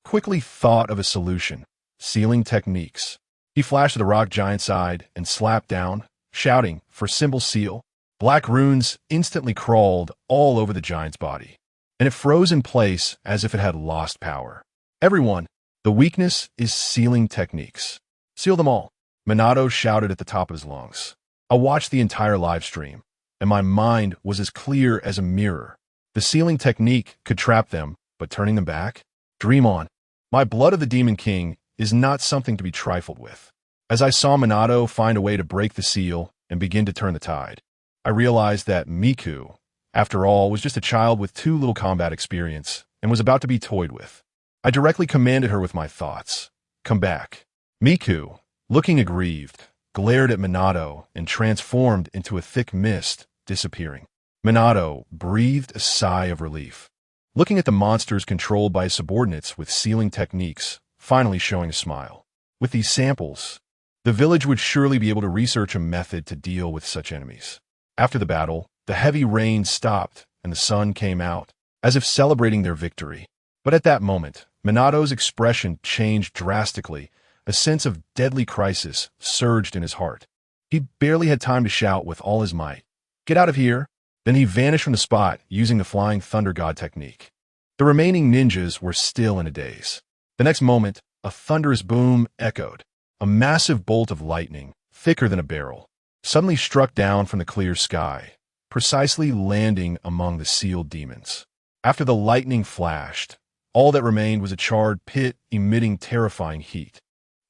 quickly thought of a solution: sealing techniques. He flashed to the rock giant side and slapped down, shouting for symbol seal. Black runes instantly crawled all over the giant's body, and it froze in place as if it had lost power. Everyone, the weakness is sealing techniques. Seal them all, Minato shouted at the top of his lungs. I watched the entire live stream, and my mind was as clear as a mirror. The sealing technique could trap them, but turning them back? Dream on. My blood of the Demon King is not something to be trifled with. As I saw Minato find a way to break the seal and begin to turn the tide, I realized that Miku, after all, was just a child with too little combat experience and was about to be toyed with. I directly commanded her with my thoughts. Come back. Miku, looking aggrieved, glared at Minato and transformed into a thick mist, disappearing. Minato breathed a sigh of relief, looking at the monsters controlled by his subordinates with sealing techniques, finally showing a smile. With these samples, the village would surely be able to research a method to deal with such enemies. After the battle, the heavy rain stopped and the sun came out, as if celebrating their victory. But at that moment, Minato's expression changed drastically. A sense of deadly crisis surged in his heart. He barely had time to shout with all his might, "Get out of here!" Then he vanished from the spot using the Flying Thunder God technique. The remaining ninjas were still in a daze. The next moment, a thunderous boom echoed. A massive bolt of lightning, thicker than a barrel, suddenly struck down from the clear sky, precisely landing among the sealed demons. After the lightning flashed, all that remained was a charred pit emitting terrifying heat,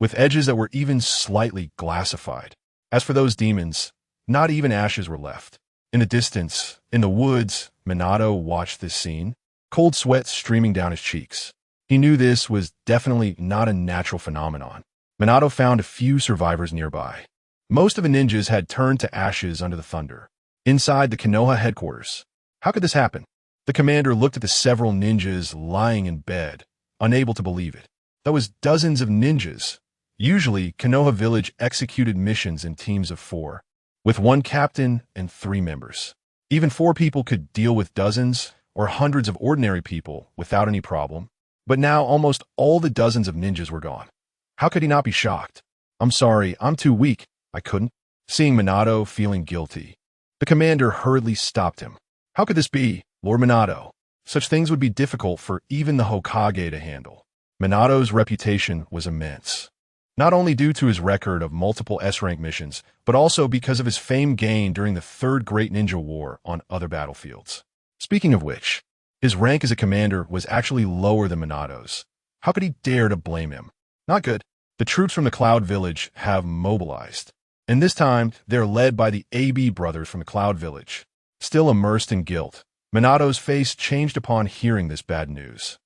with edges that were even slightly glassified. As for those demons, not even ashes were left. In the distance, in the woods, Minato watched this scene, cold sweat streaming down his cheeks. He knew this was definitely not a natural phenomenon. Minato found a few survivors nearby. Most of the ninjas had turned to ashes under the thunder. Inside the Konoha headquarters, how could this happen? The commander looked at the several ninjas lying in bed, unable to believe it. That was dozens of ninjas. Usually, Konoha Village executed missions in teams of 4, with 1 captain and 3 members. Even 4 people could deal with dozens or hundreds of ordinary people without any problem. But now almost all the dozens of ninjas were gone. How could he not be shocked? "I'm sorry, I'm too weak. I couldn't." Seeing Minato feeling guilty, the commander hurriedly stopped him. "How could this be, Lord Minato? Such things would be difficult for even the Hokage to handle." Minato's reputation was immense, not only due to his record of multiple S-rank missions, but also because of his fame gained during the Third Great Ninja War on other battlefields. Speaking of which, His rank as a commander was actually lower than Minato's. How could he dare to blame him? Not good. The troops from the Cloud Village have mobilized. And this time, they're led by the AB brothers from the Cloud Village. Still immersed in guilt, Minato's face changed upon hearing this bad news.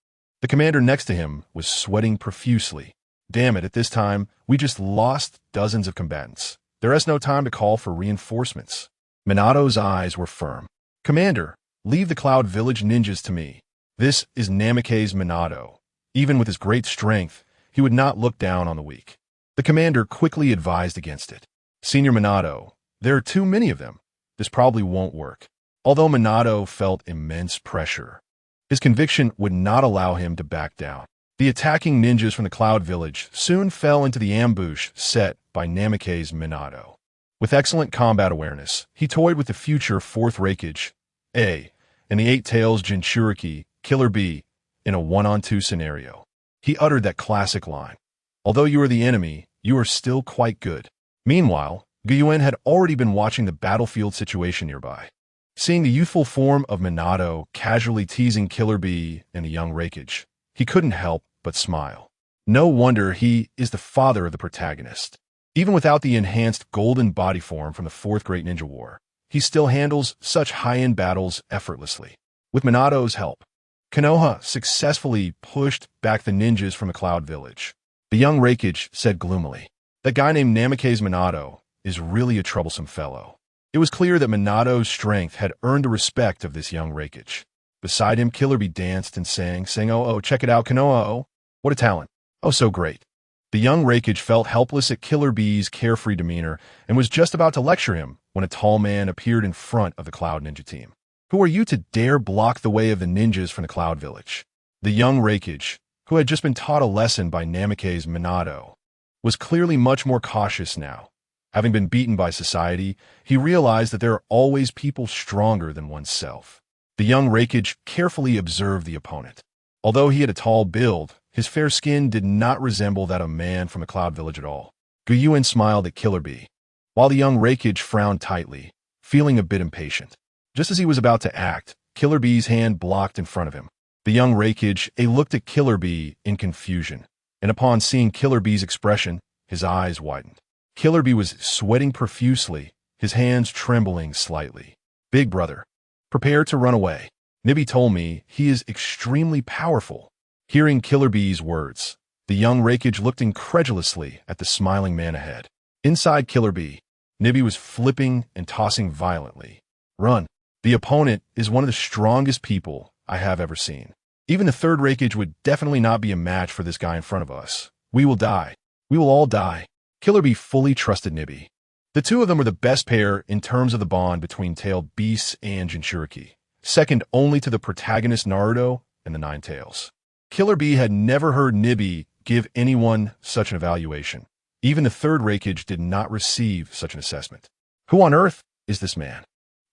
The commander next to him was sweating profusely. Damn it, at this time, we just lost dozens of combatants. There is no time to call for reinforcements. Minato's eyes were firm. Commander, leave the Cloud Village ninjas to me. This is Namikaze's Minato. Even with his great strength, he would not look down on the weak. The commander quickly advised against it. Senior Minato, there are too many of them. This probably won't work. Although Minato felt immense pressure, his conviction would not allow him to back down. The attacking ninjas from the Cloud Village soon fell into the ambush set by Namikaze's Minato. With excellent combat awareness, he toyed with the future 4th Raikage, A, and the 8 Tails Jinchuriki, Killer B, in a 1-on-2 scenario. He uttered that classic line, "Although you are the enemy, you are still quite good." Meanwhile, Yuan had already been watching the battlefield situation nearby. Seeing the youthful form of Minato casually teasing Killer B and the young Raikage, he couldn't help but smile. No wonder he is the father of the protagonist. Even without the enhanced golden body form from the 4th Great Ninja War, he still handles such high-end battles effortlessly. With Minato's help, Konoha successfully pushed back the ninjas from the Cloud Village. The young Raikage said gloomily, "That guy named Namikaze Minato is really a troublesome fellow." It was clear that Minato's strength had earned the respect of this young Raikage. Beside him, Killer Bee danced and sang, "Oh, check it out, Konoha, oh, what a talent. Oh, so great." The young Raikage felt helpless at Killer Bee's carefree demeanor and was just about to lecture him when a tall man appeared in front of the Cloud Ninja team. "Who are you to dare block the way of the ninjas from the Cloud Village?" The young Raikage, who had just been taught a lesson by Namikaze Minato, was clearly much more cautious now. Having been beaten by society, he realized that there are always people stronger than oneself. The young Raikage carefully observed the opponent. Although he had a tall build, his fair skin did not resemble that of a man from the Cloud Village at all. Yuan smiled at Killer Bee, while the young Raikage frowned tightly, feeling a bit impatient. Just as he was about to act, Killer Bee's hand blocked in front of him. The young Raikage looked at Killer Bee in confusion, and upon seeing Killer Bee's expression, his eyes widened. Killer Bee was sweating profusely, his hands trembling slightly. "Big brother, prepare to run away. Nibby told me he is extremely powerful." Hearing Killer Bee's words, the young Raikage looked incredulously at the smiling man ahead. Inside Killer Bee, Nibby was flipping and tossing violently. "Run. The opponent is one of the strongest people I have ever seen. Even the 3rd Raikage would definitely not be a match for this guy in front of us. We will die. We will all die." Killer Bee fully trusted Nibby. The two of them were the best pair in terms of the bond between tailed beasts and Jinchuriki, second only to the protagonist Naruto and the 9 Tails. Killer Bee had never heard Nibby give anyone such an evaluation. Even the 3rd Raikage did not receive such an assessment. Who on earth is this man?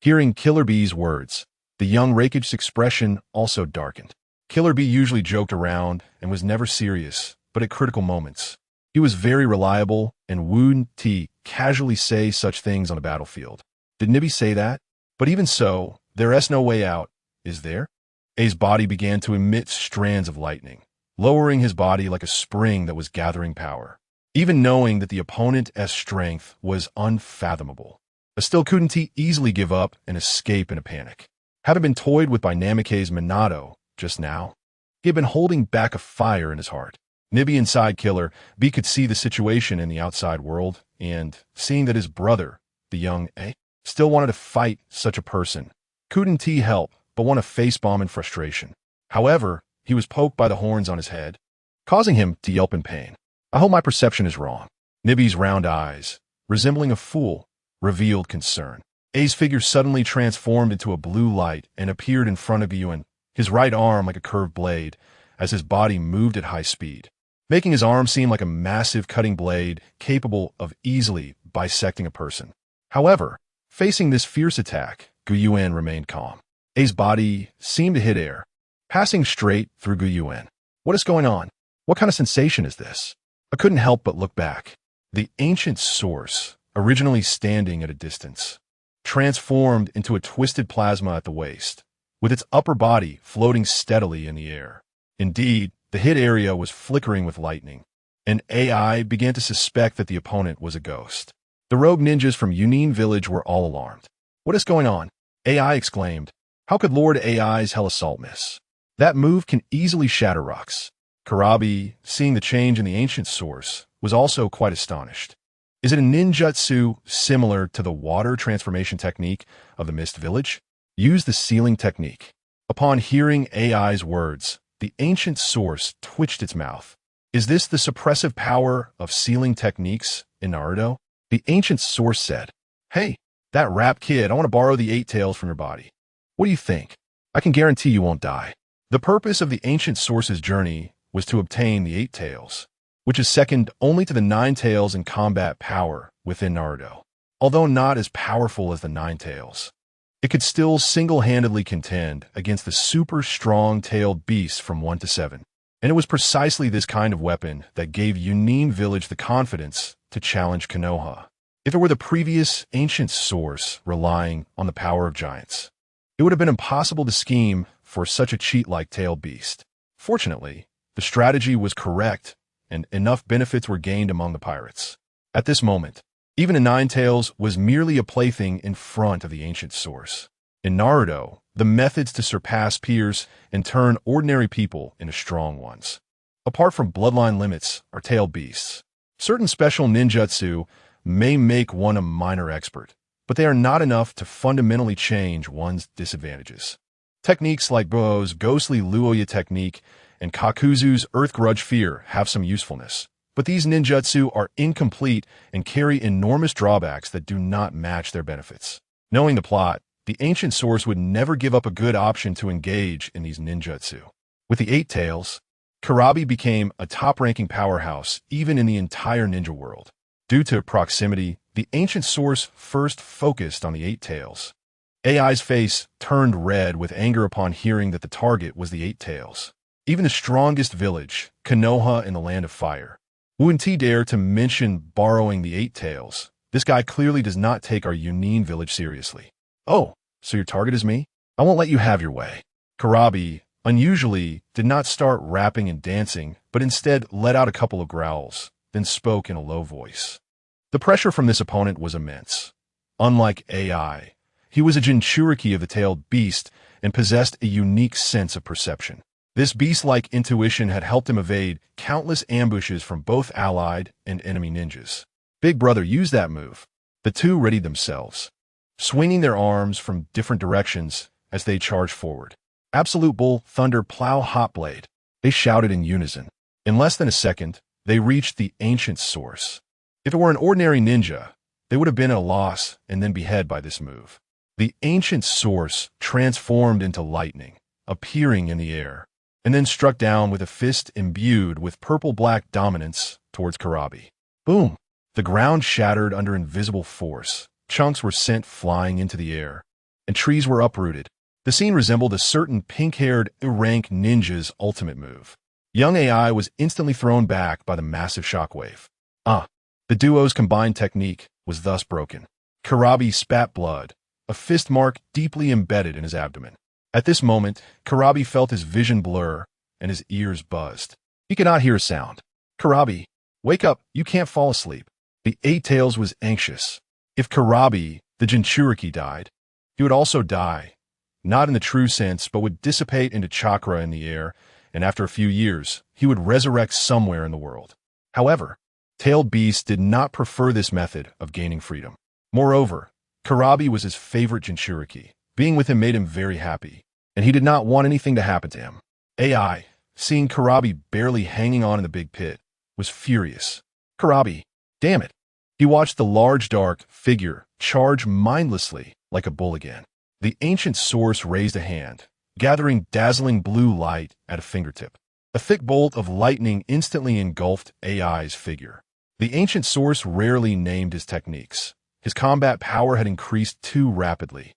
Hearing Killer Bee's words, the young Raikage's expression also darkened. Killer Bee usually joked around and was never serious, but at critical moments, he was very reliable, and wouldn't casually say such things on a battlefield. Did Nibby say that? But even so, there is no way out, is there? A's body began to emit strands of lightning, lowering his body like a spring that was gathering power. Even knowing that the opponent's strength was unfathomable, A still couldn't he easily give up and escape in a panic. Having been toyed with by Namikaze Minato just now, he had been holding back a fire in his heart. Nibby inside Killer B could see the situation in the outside world, and seeing that his brother, the young A, still wanted to fight such a person, couldn't he help but want to facepalm in frustration. However, he was poked by the horns on his head, causing him to yelp in pain. I hope my perception is wrong. Nibby's round eyes, resembling a fool, revealed concern. A's figure suddenly transformed into a blue light and appeared in front of Yuan, his right arm like a curved blade, as his body moved at high speed, making his arm seem like a massive cutting blade capable of easily bisecting a person. However, facing this fierce attack, Yuan remained calm. A's body seemed to hit air, passing straight through Yuan. What is going on? What kind of sensation is this? I couldn't help but look back. The ancient source, originally standing at a distance, transformed into a twisted plasma at the waist, with its upper body floating steadily in the air. Indeed, the hit area was flickering with lightning, and AI began to suspect that the opponent was a ghost. The rogue ninjas from Yuan village were all alarmed. "What is going on?" AI exclaimed. "How could Lord AI's Hell Assault miss? That move can easily shatter rocks." Karabi, seeing the change in the ancient source, was also quite astonished. Is it a ninjutsu similar to the water transformation technique of the Mist Village? Use the sealing technique. Upon hearing AI's words, the ancient source twitched its mouth. Is this the suppressive power of sealing techniques in Naruto? The ancient source said, "Hey, that rap kid, I want to borrow the 8 tails from your body. What do you think? I can guarantee you won't die." The purpose of the ancient source's journey was to obtain the 8 tails, which is second only to the 9 tails in combat power within Naruto. Although not as powerful as the 9 tails, it could still single-handedly contend against the super strong-tailed beasts from 1 to 7. And it was precisely this kind of weapon that gave Yuan village the confidence to challenge Konoha. If it were the previous ancient source relying on the power of giants, it would have been impossible to scheme for such a cheat-like tailed beast. Fortunately, the strategy was correct, and enough benefits were gained among the pirates. At this moment, even a 9 tails was merely a plaything in front of the ancient source. In Naruto, the methods to surpass peers and turn ordinary people into strong ones. Apart from bloodline limits or tailed beasts, certain special ninjutsu may make one a minor expert, but they are not enough to fundamentally change one's disadvantages. Techniques like Bo's ghostly Luoya technique and Kakuzu's Earth Grudge Fear have some usefulness, but these ninjutsu are incomplete and carry enormous drawbacks that do not match their benefits. Knowing the plot, the ancient source would never give up a good option to engage in these ninjutsu. With the 8 tails, Karabi became a top-ranking powerhouse even in the entire ninja world. Due to proximity, the ancient source first focused on the 8 tails. AI's face turned red with anger upon hearing that the target was the 8 tails. Even the strongest village, Konoha in the Land of Fire, wouldn't dare to mention borrowing the 8 tails. This guy clearly does not take our Yuan village seriously. "Oh, so your target is me? I won't let you have your way." Karabi, unusually, did not start rapping and dancing, but instead let out a couple of growls, then spoke in a low voice. The pressure from this opponent was immense. Unlike AI, he was a Jinchuriki of the tailed beast and possessed a unique sense of perception. This beast-like intuition had helped him evade countless ambushes from both allied and enemy ninjas. Big Brother used that move. The two readied themselves, swinging their arms from different directions as they charged forward. "Absolute Bull, Thunder, Plow, Hot Blade," they shouted in unison. In less than a second, they reached the ancient source. If it were an ordinary ninja, they would have been at a loss and then beheaded by this move. The ancient source transformed into lightning, appearing in the air, and then struck down with a fist imbued with purple-black dominance towards Karabi. Boom! The ground shattered under invisible force. Chunks were sent flying into the air, and trees were uprooted. The scene resembled a certain pink-haired rank ninja's ultimate move. Young AI was instantly thrown back by the massive shockwave. The duo's combined technique was thus broken. Karabi spat blood, a fist mark deeply embedded in his abdomen. At this moment, Karabi felt his vision blur and his ears buzzed. He could not hear a sound. "Karabi, wake up, you can't fall asleep." The 8 tails was anxious. If Karabi, the Jinchuriki, died, he would also die, not in the true sense, but would dissipate into chakra in the air, and after a few years, he would resurrect somewhere in the world. However, tailed beasts did not prefer this method of gaining freedom. Moreover, Karabi was his favorite Jinchuriki. Being with him made him very happy, and he did not want anything to happen to him. AI, seeing Karabi barely hanging on in the big pit, was furious. "Karabi, damn it." He watched the large dark figure charge mindlessly like a bull again. The ancient source raised a hand, gathering dazzling blue light at a fingertip. A thick bolt of lightning instantly engulfed AI's figure. The ancient source rarely named his techniques. His combat power had increased too rapidly,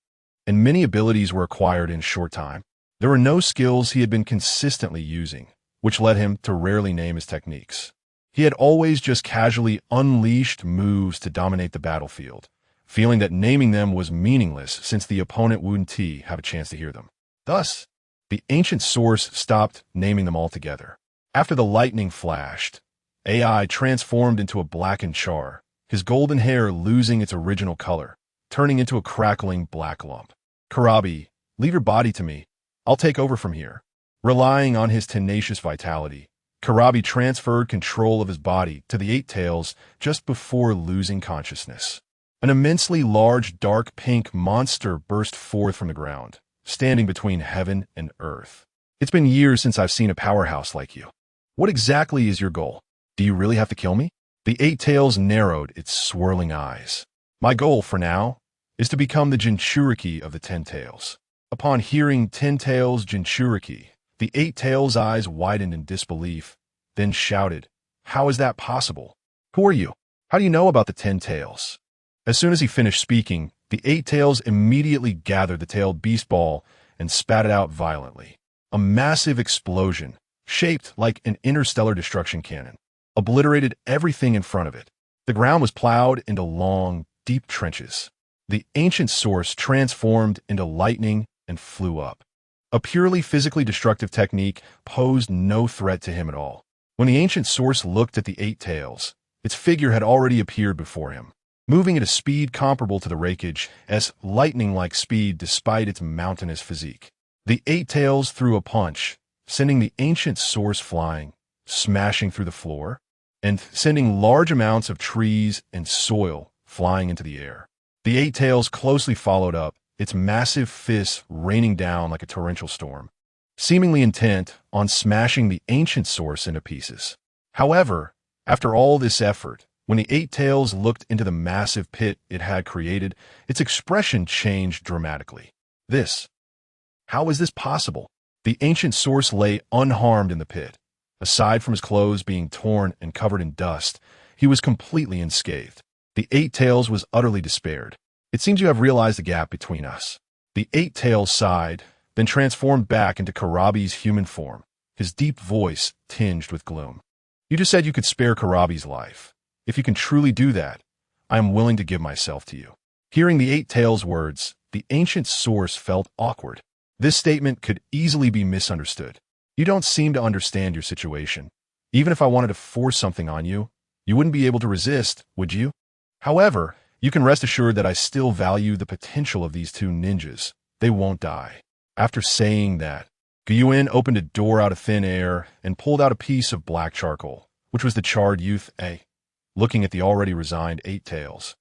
and many abilities were acquired in a short time. There were no skills he had been consistently using, which led him to rarely name his techniques. He had always just casually unleashed moves to dominate the battlefield, feeling that naming them was meaningless since the opponent wouldn't have a chance to hear them. Thus, the ancient source stopped naming them altogether. After the lightning flashed, AI transformed into a blackened char, his golden hair losing its original color, turning into a crackling black lump. Karabi, leave your body to me. I'll take over from here. Relying on his tenacious vitality, Karabi transferred control of his body to the Eight Tails just before losing consciousness. An immensely large dark pink monster burst forth from the ground, standing between heaven and earth. It's been years since I've seen a powerhouse like you. What exactly is your goal? Do you really have to kill me? The Eight Tails narrowed its swirling eyes. My goal, for now, is to become the Jinchuriki of the Ten Tails. Upon hearing Ten Tails Jinchuriki, the Eight Tails' eyes widened in disbelief, then shouted, "How is that possible? Who are you? How do you know about the Ten Tails?" As soon as he finished speaking, the Eight Tails immediately gathered the tailed beast ball and spat it out violently. A massive explosion, shaped like an interstellar destruction cannon, obliterated everything in front of it. The ground was plowed into long, deep trenches. The ancient source transformed into lightning and flew up. A purely physically destructive technique posed no threat to him at all. When the ancient source looked at the Eight Tails, its figure had already appeared before him, moving at a speed comparable to the Raikage, as lightning-like speed despite its mountainous physique. The Eight Tails threw a punch, sending the ancient source flying, smashing through the floor, and sending large amounts of trees and soil flying into the air. The Eight Tails closely followed up, its massive fists raining down like a torrential storm, seemingly intent on smashing the ancient source into pieces. However, after all this effort, when the Eight Tails looked into the massive pit it had created, its expression changed dramatically. How is this possible? The ancient source lay unharmed in the pit. Aside from his clothes being torn and covered in dust, he was completely unscathed. The Eight Tails was utterly despaired. It seems you have realized the gap between us. The Eight Tails sighed, then transformed back into Karabi's human form, his deep voice tinged with gloom. You just said you could spare Karabi's life. If you can truly do that, I am willing to give myself to you. Hearing the Eight Tails' words, the ancient source felt awkward. This statement could easily be misunderstood. You don't seem to understand your situation. Even if I wanted to force something on you, you wouldn't be able to resist, would you? However, you can rest assured that I still value the potential of these two ninjas. They won't die. After saying that, Yuan opened a door out of thin air and pulled out a piece of black charcoal, which was the charred youth looking at the already resigned Eight Tails.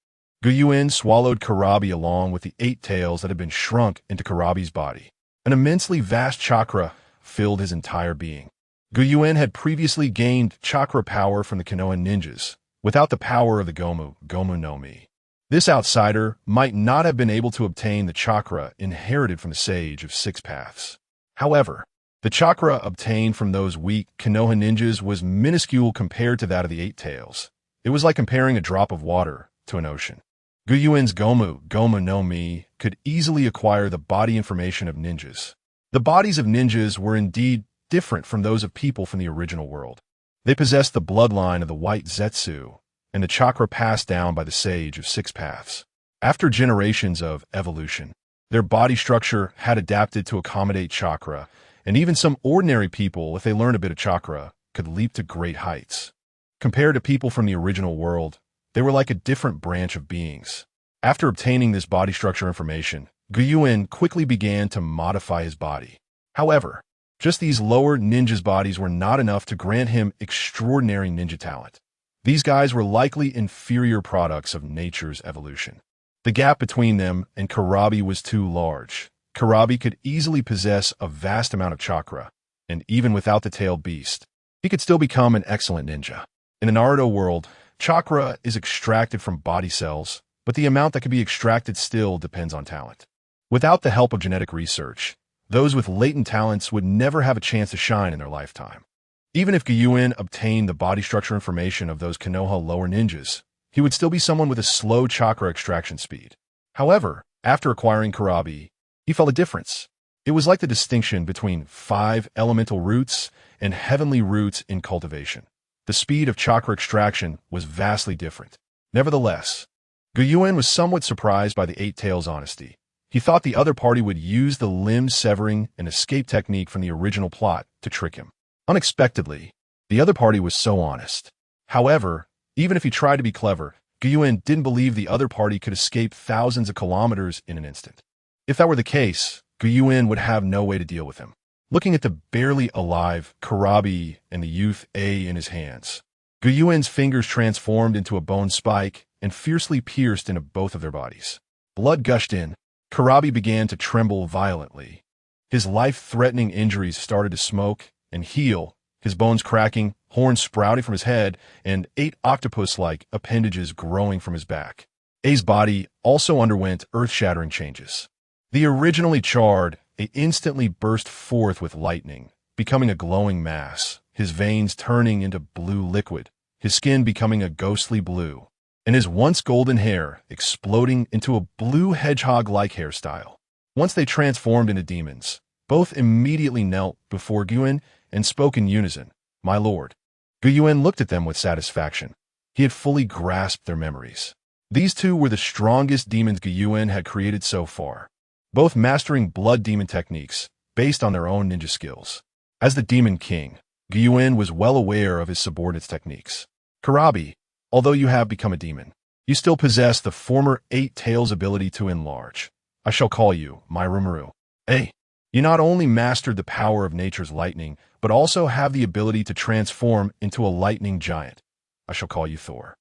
Yuan swallowed Karabi along with the Eight Tails that had been shrunk into Karabi's body. An immensely vast chakra filled his entire being. Yuan had previously gained chakra power from the Konoha ninjas, without the power of the Gomu no Mi. This outsider might not have been able to obtain the chakra inherited from the Sage of Six Paths. However, the chakra obtained from those weak Konoha ninjas was minuscule compared to that of the Eight Tails. It was like comparing a drop of water to an ocean. Yuan's Gomu no Mi could easily acquire the body information of ninjas. The bodies of ninjas were indeed different from those of people from the original world. They possessed the bloodline of the White Zetsu, and the chakra passed down by the Sage of Six Paths. After generations of evolution, their body structure had adapted to accommodate chakra, and even some ordinary people, if they learned a bit of chakra, could leap to great heights. Compared to people from the original world, they were like a different branch of beings. After obtaining this body structure information, Yuan quickly began to modify his body. However, just these lower ninjas' bodies were not enough to grant him extraordinary ninja talent. These guys were likely inferior products of nature's evolution. The gap between them and Karabi was too large. Karabi could easily possess a vast amount of chakra, and even without the tailed beast, he could still become an excellent ninja. In the Naruto world, chakra is extracted from body cells, but the amount that can be extracted still depends on talent. Without the help of genetic research, those with latent talents would never have a chance to shine in their lifetime. Even if Yuan obtained the body structure information of those Konoha lower ninjas, he would still be someone with a slow chakra extraction speed. However, after acquiring Karabi, he felt a difference. It was like the distinction between 5 elemental roots and heavenly roots in cultivation. The speed of chakra extraction was vastly different. Nevertheless, Yuan was somewhat surprised by the Eight Tails' honesty. He thought the other party would use the limb-severing and escape technique from the original plot to trick him. Unexpectedly, the other party was so honest. However, even if he tried to be clever, Yuan didn't believe the other party could escape thousands of kilometers in an instant. If that were the case, Yuan would have no way to deal with him. Looking at the barely alive Karabi and the youth A in his hands, Yuan's fingers transformed into a bone spike and fiercely pierced into both of their bodies. Blood gushed in. Karabi began to tremble violently. His life-threatening injuries started to smoke and heal, his bones cracking, horns sprouting from his head, and 8 octopus-like appendages growing from his back. A's body also underwent earth-shattering changes. The originally charred, A instantly burst forth with lightning, becoming a glowing mass, his veins turning into blue liquid, his skin becoming a ghostly blue, and his once golden hair exploding into a blue hedgehog-like hairstyle. Once they transformed into demons, both immediately knelt before Yuan and spoke in unison, "My lord." Yuan looked at them with satisfaction. He had fully grasped their memories. These two were the strongest demons Yuan had created so far, both mastering blood demon techniques based on their own ninja skills. As the demon king, Yuan was well aware of his subordinates' techniques. "Karabi, although you have become a demon, you still possess the former 8 tails ability to enlarge. I shall call you my Rumaru. A. You not only mastered the power of nature's lightning, but also have the ability to transform into a lightning giant. I shall call you Thor."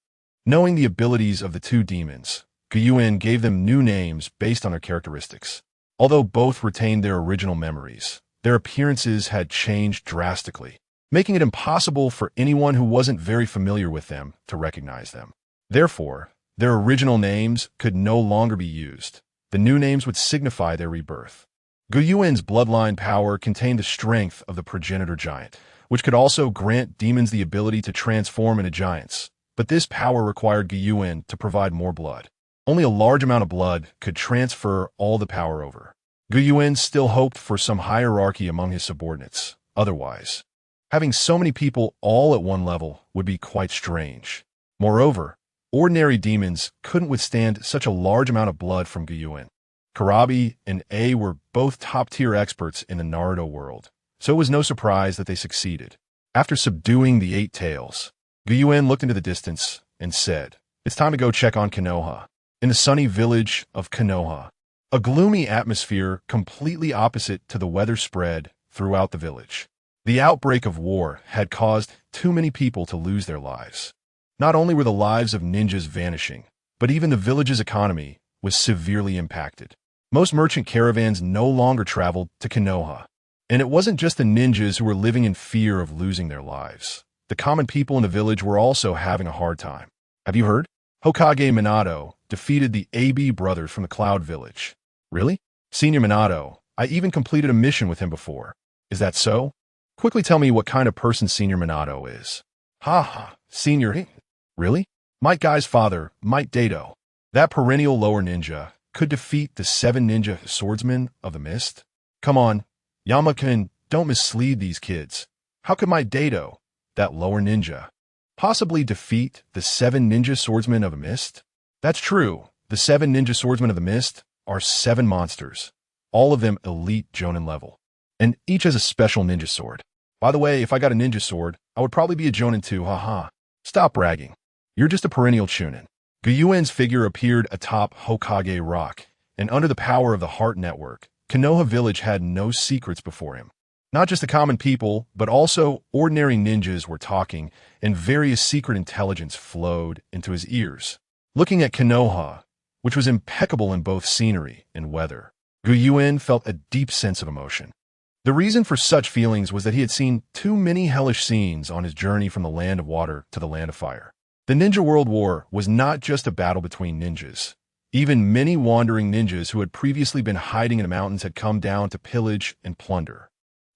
Knowing the abilities of the two demons, Yuan gave them new names based on their characteristics. Although both retained their original memories, their appearances had changed drastically, making it impossible for anyone who wasn't very familiar with them to recognize them. Therefore, their original names could no longer be used. The new names would signify their rebirth. Yuan's bloodline power contained the strength of the Progenitor giant, which could also grant demons the ability to transform into giants. But this power required Yuan to provide more blood. Only a large amount of blood could transfer all the power over. Yuan still hoped for some hierarchy among his subordinates. Otherwise, having so many people all at one level would be quite strange. Moreover, ordinary demons couldn't withstand such a large amount of blood from Yuan. Karabi and A were both top-tier experts in the Naruto world, so it was no surprise that they succeeded. After subduing the 8 tails, Yuan looked into the distance and said, "It's time to go check on Konoha." In the sunny village of Konoha, a gloomy atmosphere completely opposite to the weather spread throughout the village. The outbreak of war had caused too many people to lose their lives. Not only were the lives of ninjas vanishing, but even the village's economy was severely impacted. Most merchant caravans no longer traveled to Konoha. And it wasn't just the ninjas who were living in fear of losing their lives. The common people in the village were also having a hard time. Have you heard? Hokage Minato defeated the AB brothers from the Cloud Village. Really? Senior Minato, I even completed a mission with him before. Is that so? Quickly tell me what kind of person Senior Minato is. Ha, Senior, really? Might Guy's father, Might Dato, that perennial lower ninja, could defeat the 7 ninja swordsmen of the mist? Come on, Yamakin, don't mislead these kids. How could Might Dato, that lower ninja, possibly defeat the 7 ninja swordsmen of the mist? That's true. The 7 ninja swordsmen of the mist are 7 monsters, all of them elite Jonin level, and each has a special ninja sword. By the way, if I got a ninja sword, I would probably be a Jonin too, haha. Stop bragging. You're just a perennial Chunin. Yuan's figure appeared atop Hokage Rock, and under the power of the Heart Network, Konoha Village had no secrets before him. Not just the common people, but also ordinary ninjas were talking, and various secret intelligence flowed into his ears. Looking at Konoha, which was impeccable in both scenery and weather, Yuan felt a deep sense of emotion. The reason for such feelings was that he had seen too many hellish scenes on his journey from the land of water to the land of fire. The Ninja World War was not just a battle between ninjas. Even many wandering ninjas who had previously been hiding in the mountains had come down to pillage and plunder.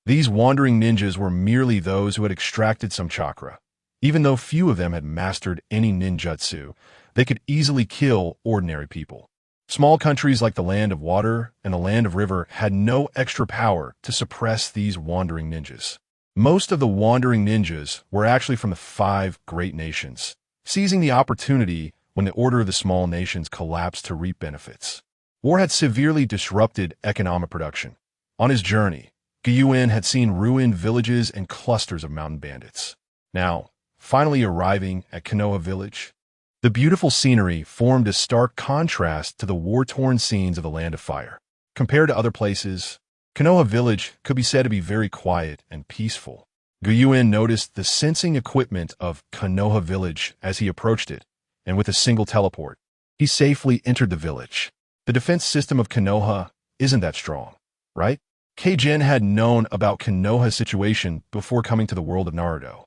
These wandering ninjas were merely those who had extracted some chakra. Even though few of them had mastered any ninjutsu, they could easily kill ordinary people. Small countries like the Land of Water and the Land of River had no extra power to suppress these wandering ninjas. Most of the wandering ninjas were actually from the 5 great nations, seizing the opportunity when the order of the small nations collapsed to reap benefits. War had severely disrupted economic production. On his journey, Yuan had seen ruined villages and clusters of mountain bandits. Now, finally arriving at Konoha village, the beautiful scenery formed a stark contrast to the war-torn scenes of the Land of Fire. Compared to other places, Konoha village could be said to be very quiet and peaceful. Yuan noticed the sensing equipment of Konoha village as he approached it, and with a single teleport, he safely entered the village. The defense system of Konoha isn't that strong, right? Kajin had known about Konoha's situation before coming to the world of Naruto,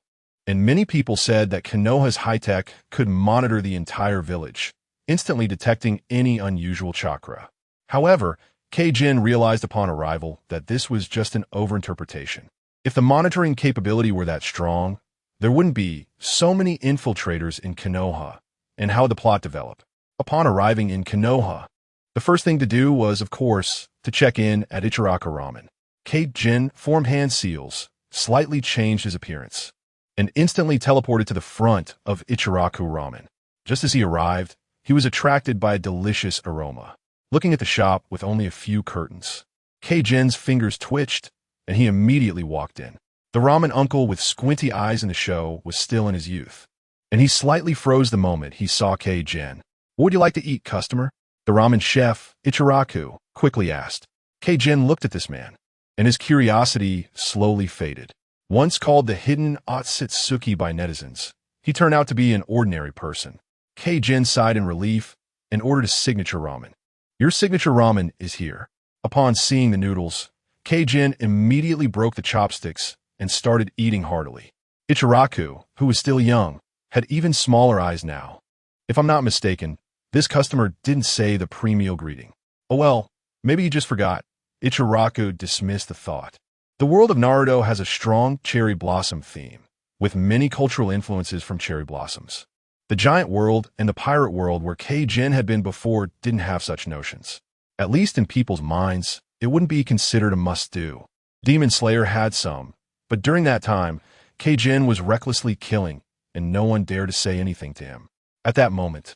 and many people said that Konoha's high-tech could monitor the entire village, instantly detecting any unusual chakra. However, Kajin realized upon arrival that this was just an overinterpretation. If the monitoring capability were that strong, there wouldn't be so many infiltrators in Konoha. And how the plot developed. Upon arriving in Konoha, the first thing to do was, of course, to check in at Ichiraku Ramen. Kajin formed hand seals, slightly changed his appearance, and instantly teleported to the front of Ichiraku Ramen. Just as he arrived, he was attracted by a delicious aroma. Looking at the shop with only a few curtains, Kajin's fingers twitched, and he immediately walked in. The ramen uncle with squinty eyes in the show was still in his youth, and he slightly froze the moment he saw Kajin. "What would you like to eat, customer?" The ramen chef, Ichiraku, quickly asked. Kajin looked at this man, and his curiosity slowly faded. Once called the hidden Otsutsuki by netizens, he turned out to be an ordinary person. Kajin sighed in relief and ordered a signature ramen. "Your signature ramen is here." Upon seeing the noodles, Kajin immediately broke the chopsticks and started eating heartily. Ichiraku, who was still young, had even smaller eyes now. If I'm not mistaken, this customer didn't say the pre-meal greeting. Oh well, maybe he just forgot. Ichiraku dismissed the thought. The world of Naruto has a strong cherry blossom theme, with many cultural influences from cherry blossoms. The giant world and the pirate world where Kajin had been before didn't have such notions. At least in people's minds, it wouldn't be considered a must-do. Demon Slayer had some, but during that time, Kajin was recklessly killing, and no one dared to say anything to him. At that moment,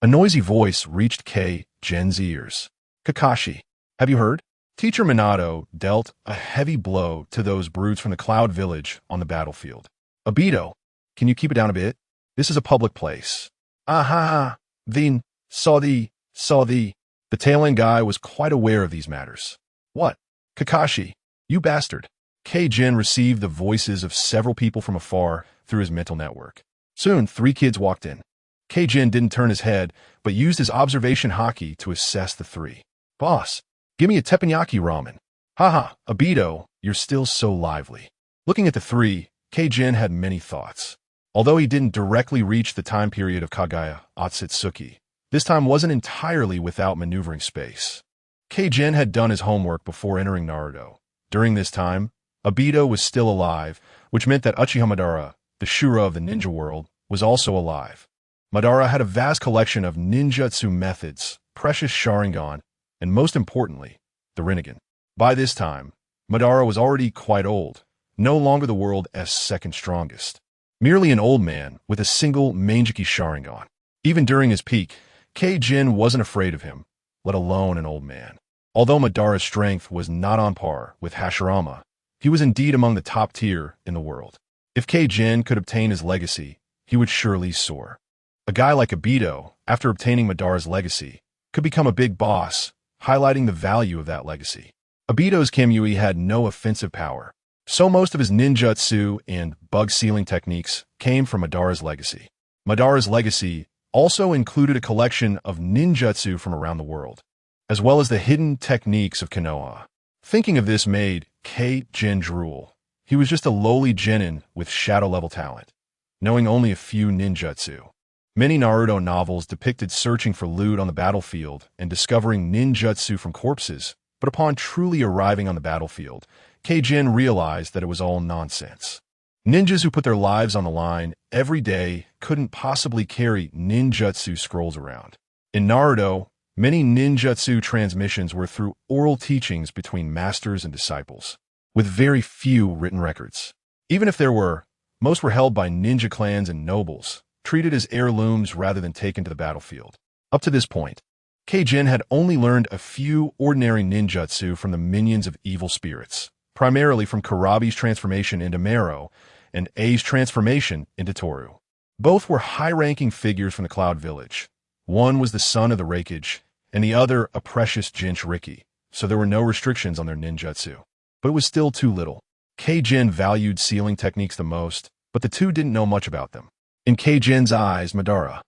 a noisy voice reached Kajin's ears. "Kakashi, have you heard? Teacher Minato dealt a heavy blow to those brutes from the Cloud Village on the battlefield. Obito, can you keep it down a bit? This is a public place." "Ah-ha-ha, then, saw thee. The tail-end guy was quite aware of these matters. "What? Kakashi, you bastard." Kajin received the voices of several people from afar through his mental network. Soon, 3 kids walked in. Kajin didn't turn his head, but used his observation haki to assess the 3. "Boss, give me a teppanyaki ramen." "Haha, Obito, you're still so lively." Looking at the 3, Kajin had many thoughts. Although he didn't directly reach the time period of Kagaya Otsutsuki, this time wasn't entirely without maneuvering space. Kajin had done his homework before entering Naruto. During this time, Obito was still alive, which meant that Uchiha Madara, the Shura of the ninja world, was also alive. Madara had a vast collection of ninjutsu methods, precious Sharingan, and most importantly, the Rinnegan. By this time, Madara was already quite old, no longer the world's second strongest. Merely an old man with a single Manjiki Sharingan. Even during his peak, Kajin wasn't afraid of him, let alone an old man. Although Madara's strength was not on par with Hashirama, he was indeed among the top tier in the world. If Kajin could obtain his legacy, he would surely soar. A guy like Obito, after obtaining Madara's legacy, could become a big boss, highlighting the value of that legacy. Obito's Kamui had no offensive power, so most of his ninjutsu and bug-sealing techniques came from Madara's legacy. Madara's legacy also included a collection of ninjutsu from around the world, as well as the hidden techniques of Konoha. Thinking of this made Kajin drool. He was just a lowly genin with shadow-level talent, knowing only a few ninjutsu. Many Naruto novels depicted searching for loot on the battlefield and discovering ninjutsu from corpses, but upon truly arriving on the battlefield, Kajin realized that it was all nonsense. Ninjas who put their lives on the line every day couldn't possibly carry ninjutsu scrolls around. In Naruto, many ninjutsu transmissions were through oral teachings between masters and disciples, with very few written records. Even if there were, most were held by ninja clans and nobles, treated as heirlooms rather than taken to the battlefield. Up to this point, Jin had only learned a few ordinary ninjutsu from the minions of evil spirits, primarily from Karabi's transformation into Mero and A's transformation into Toru. Both were high-ranking figures from the Cloud Village. One was the son of the Raikage, and the other a precious Jinchuriki, so there were no restrictions on their ninjutsu. But it was still too little. Jin valued sealing techniques the most, but the two didn't know much about them. In Jin's eyes, Madara,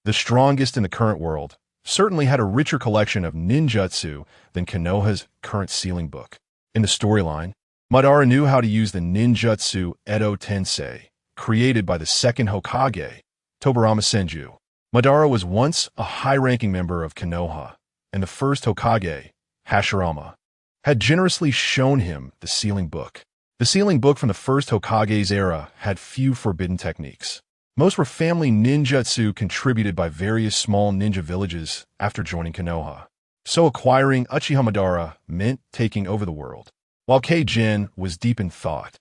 the strongest in the current world, certainly had a richer collection of ninjutsu than Konoha's current sealing book. In the storyline, Madara knew how to use the ninjutsu Edo Tensei, created by the second Hokage, Tobirama Senju. Madara was once a high-ranking member of Konoha, and the first Hokage, Hashirama, had generously shown him the sealing book. The sealing book from the first Hokage's era had few forbidden techniques. Most were family ninjutsu contributed by various small ninja villages after joining Konoha. So acquiring Uchiha Madara meant taking over the world. While Jin was deep in thought,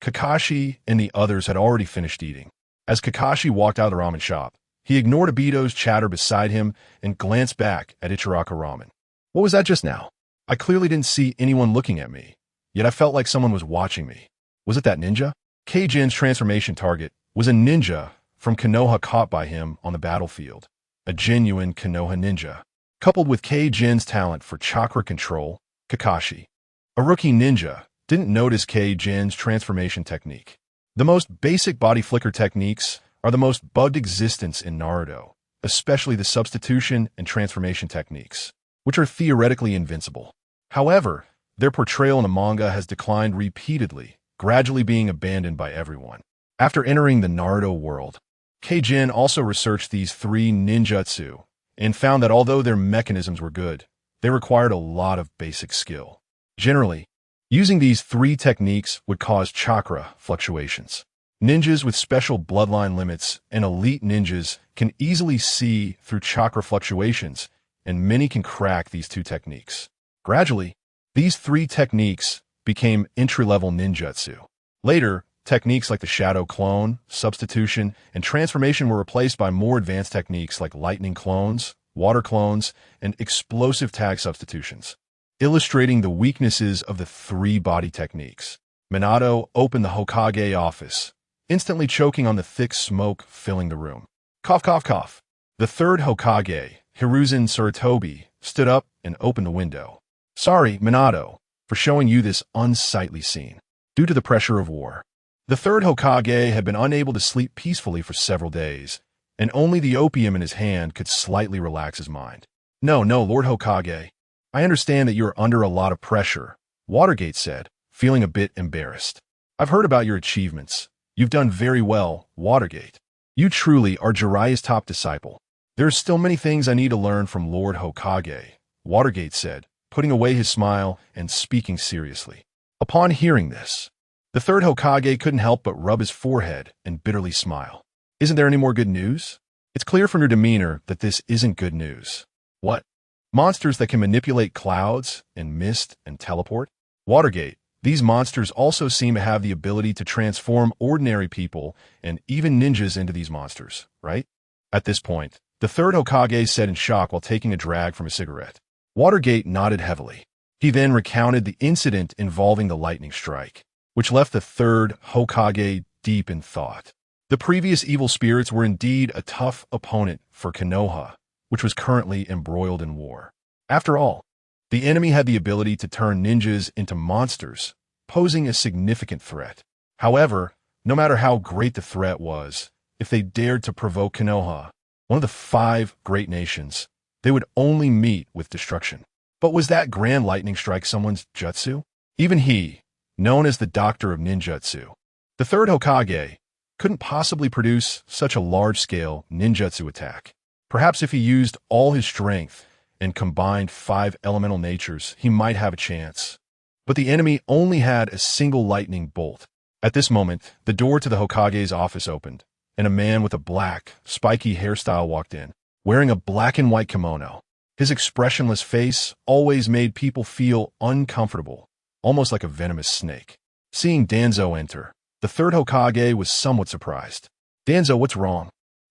Kakashi and the others had already finished eating. As Kakashi walked out of the ramen shop, he ignored Obito's chatter beside him and glanced back at Ichiraka Ramen. What was that just now? I clearly didn't see anyone looking at me, yet I felt like someone was watching me. Was it that ninja? Jin's transformation target was a ninja from Konoha caught by him on the battlefield, a genuine Konoha ninja. Coupled with Jin's talent for chakra control, Kakashi, a rookie ninja, didn't notice Jin's transformation technique. The most basic body flicker techniques are the most bugged existence in Naruto, especially the substitution and transformation techniques, which are theoretically invincible. However, their portrayal in the manga has declined repeatedly, gradually being abandoned by everyone. After entering the Naruto world, Jin also researched these three ninjutsu and found that although their mechanisms were good, they required a lot of basic skill. Generally, using these three techniques would cause chakra fluctuations. Ninjas with special bloodline limits and elite ninjas can easily see through chakra fluctuations, and many can crack these two techniques. Gradually, these three techniques became entry-level ninjutsu. Later, techniques like the shadow clone, substitution, and transformation were replaced by more advanced techniques like lightning clones, water clones, and explosive tag substitutions. Illustrating the weaknesses of the three body techniques, Minato opened the Hokage office, instantly choking on the thick smoke filling the room. Cough, cough, cough. The third Hokage, Hiruzen Sarutobi, stood up and opened the window. Sorry, Minato, for showing you this unsightly scene. Due to the pressure of war, the third Hokage had been unable to sleep peacefully for several days, and only the opium in his hand could slightly relax his mind. No, Lord Hokage. I understand that you're under a lot of pressure, Watergate said, feeling a bit embarrassed. I've heard about your achievements. You've done very well, Watergate. You truly are Jiraiya's top disciple. There are still many things I need to learn from Lord Hokage, Watergate said, putting away his smile and speaking seriously. Upon hearing this, the third Hokage couldn't help but rub his forehead and bitterly smile. Isn't there any more good news? It's clear from your demeanor that this isn't good news. What? Monsters that can manipulate clouds and mist and teleport? Watergate, these monsters also seem to have the ability to transform ordinary people and even ninjas into these monsters, right? At this point, the third Hokage said in shock while taking a drag from a cigarette. Watergate nodded heavily. He then recounted the incident involving the lightning strike, which left the third Hokage deep in thought. The previous evil spirits were indeed a tough opponent for Konoha, which was currently embroiled in war. After all, the enemy had the ability to turn ninjas into monsters, posing a significant threat. However, no matter how great the threat was, if they dared to provoke Konoha, one of the 5 great nations, they would only meet with destruction. But was that grand lightning strike someone's jutsu? Even he, known as the Doctor of Ninjutsu, the third Hokage, couldn't possibly produce such a large-scale ninjutsu attack. Perhaps if he used all his strength and combined 5 elemental natures, he might have a chance. But the enemy only had a single lightning bolt. At this moment, the door to the Hokage's office opened, and a man with a black, spiky hairstyle walked in, wearing a black and white kimono. His expressionless face always made people feel uncomfortable, almost like a venomous snake. Seeing Danzo enter, the third Hokage was somewhat surprised. Danzo, what's wrong?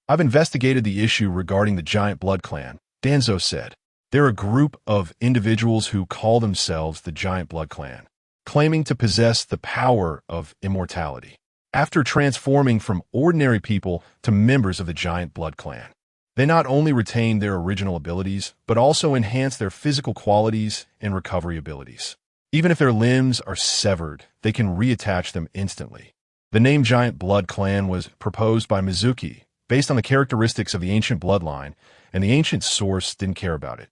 I've investigated the issue regarding the giant blood clan, Danzo said. They're a group of individuals who call themselves the Giant Blood Clan, claiming to possess the power of immortality. After transforming from ordinary people to members of the Giant Blood Clan, they not only retain their original abilities, but also enhance their physical qualities and recovery abilities. Even if their limbs are severed, they can reattach them instantly. The name Giant Blood Clan was proposed by Mizuki, based on the characteristics of the ancient bloodline, and the ancient source didn't care about it,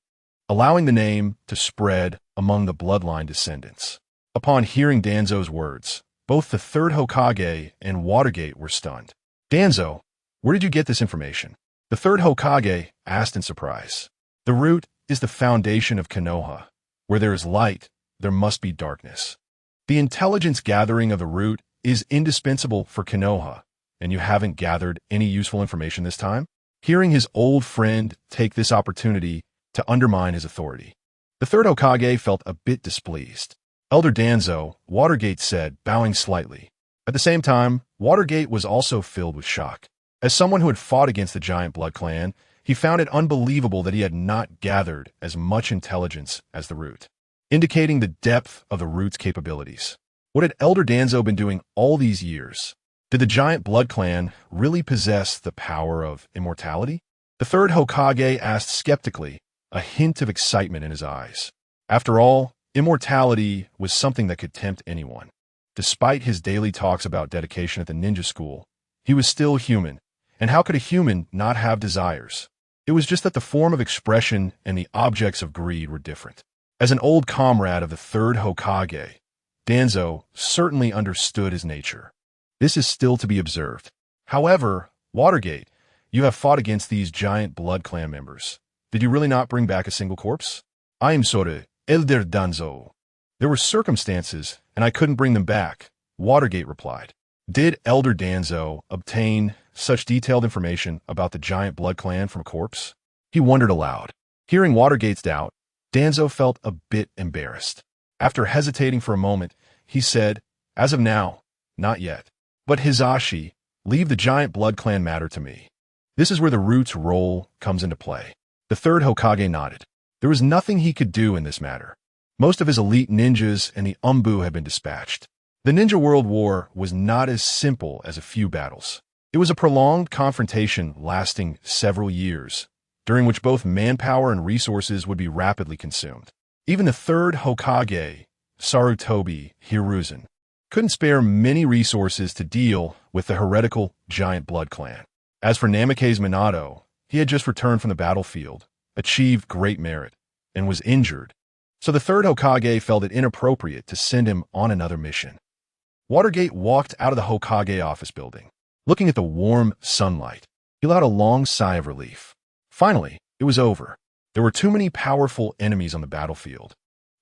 allowing the name to spread among the bloodline descendants. Upon hearing Danzo's words, both the third Hokage and Watergate were stunned. Danzo, where did you get this information? The third Hokage asked in surprise. The root is the foundation of Konoha. Where there is light, there must be darkness. The intelligence gathering of the root is indispensable for Konoha, and you haven't gathered any useful information this time? Hearing his old friend take this opportunity to undermine his authority, the third Hokage felt a bit displeased. Elder Danzo, Watergate said, bowing slightly. At the same time, Watergate was also filled with shock. As someone who had fought against the Giant Blood Clan, he found it unbelievable that he had not gathered as much intelligence as the root, indicating the depth of the root's capabilities. What had Elder Danzo been doing all these years? Did the Giant Blood Clan really possess the power of immortality? The third Hokage asked skeptically, a hint of excitement in his eyes. After all, immortality was something that could tempt anyone. Despite his daily talks about dedication at the ninja school, he was still human, and how could a human not have desires? It was just that the form of expression and the objects of greed were different. As an old comrade of the third Hokage, Danzo certainly understood his nature. This is still to be observed. However, Watergate, you have fought against these Giant Blood Clan members. Did you really not bring back a single corpse? I am sorry, Elder Danzo. There were circumstances, and I couldn't bring them back, Watergate replied. Did Elder Danzo obtain such detailed information about the Giant Blood Clan from a corpse? He wondered aloud. Hearing Watergate's doubt, Danzo felt a bit embarrassed. After hesitating for a moment, he said, as of now, not yet. But Hizashi, leave the Giant Blood Clan matter to me. This is where the root's role comes into play. The third Hokage nodded. There was nothing he could do in this matter. Most of his elite ninjas and the Umbu had been dispatched. The Ninja World War was not as simple as a few battles. It was a prolonged confrontation lasting several years, during which both manpower and resources would be rapidly consumed. Even the third Hokage, Sarutobi Hiruzen, couldn't spare many resources to deal with the heretical Giant Blood Clan. As for Namikaze Minato, he had just returned from the battlefield, achieved great merit, and was injured, so the third Hokage felt it inappropriate to send him on another mission. Watergate walked out of the Hokage office building. Looking at the warm sunlight, he let out a long sigh of relief. Finally, it was over. There were too many powerful enemies on the battlefield.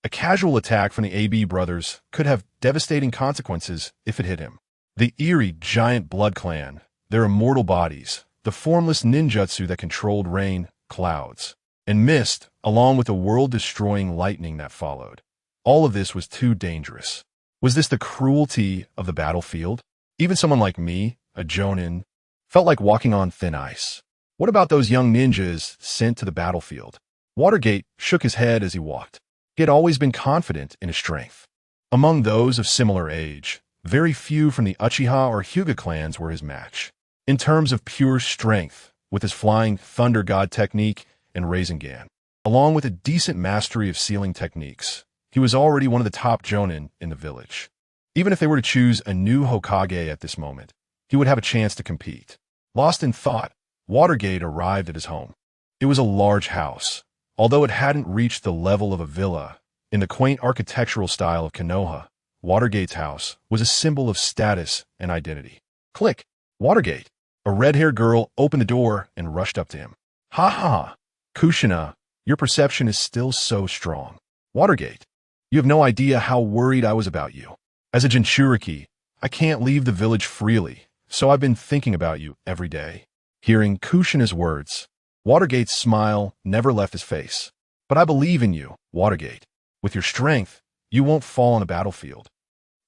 A casual attack from the AB brothers could have devastating consequences if it hit him. The eerie Giant Blood Clan, their immortal bodies, the formless ninjutsu that controlled rain, clouds, and mist, along with the world-destroying lightning that followed. All of this was too dangerous. Was this the cruelty of the battlefield? Even someone like me, a jonin, felt like walking on thin ice. What about those young ninjas sent to the battlefield? Watergate shook his head as he walked. He had always been confident in his strength. Among those of similar age, very few from the Uchiha or Hyuga clans were his match. In terms of pure strength, with his flying thunder god technique and Rasengan, along with a decent mastery of sealing techniques, he was already one of the top jonin in the village. Even if they were to choose a new Hokage at this moment, he would have a chance to compete. Lost in thought, Watergate arrived at his home. It was a large house, although it hadn't reached the level of a villa. In the quaint architectural style of Konoha, Watergate's house was a symbol of status and identity. Click! Watergate! A red-haired girl opened the door and rushed up to him. Ha ha! Kushina, your perception is still so strong. Watergate, you have no idea how worried I was about you. As a Jinchuriki, I can't leave the village freely, so I've been thinking about you every day. Hearing Kushina's words, Watergate's smile never left his face. But I believe in you, Watergate. With your strength, you won't fall on the battlefield.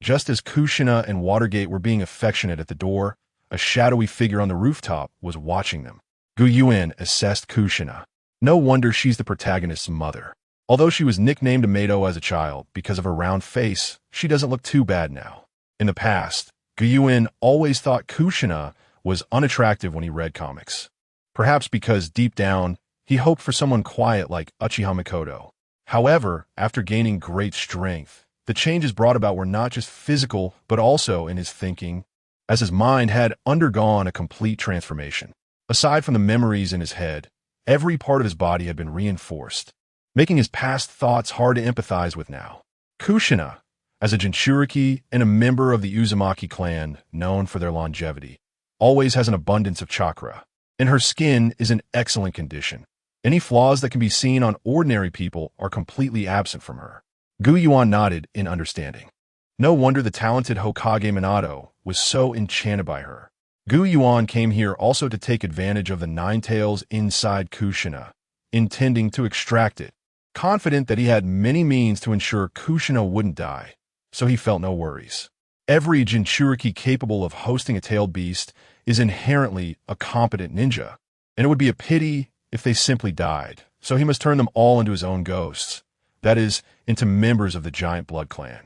Just as Kushina and Watergate were being affectionate at the door, a shadowy figure on the rooftop was watching them. Yuan assessed Kushina. No wonder she's the protagonist's mother. Although she was nicknamed Tomato as a child because of her round face, she doesn't look too bad now. In the past, Yuan always thought Kushina was unattractive when he read comics. Perhaps because deep down, he hoped for someone quiet like Uchiha Mikoto. However, after gaining great strength, the changes brought about were not just physical, but also in his thinking, as his mind had undergone a complete transformation. Aside from the memories in his head, every part of his body had been reinforced, making his past thoughts hard to empathize with now. Kushina, as a Jinchuriki and a member of the Uzumaki clan known for their longevity, always has an abundance of chakra, and her skin is in excellent condition. Any flaws that can be seen on ordinary people are completely absent from her. Yuan nodded in understanding. No wonder the talented Hokage Minato was so enchanted by her. Yuan came here also to take advantage of the nine tails inside Kushina, intending to extract it, confident that he had many means to ensure Kushina wouldn't die, so he felt no worries. Every Jinchuriki capable of hosting a tailed beast is inherently a competent ninja, and it would be a pity if they simply died, so he must turn them all into his own ghosts, that is, into members of the giant blood clan.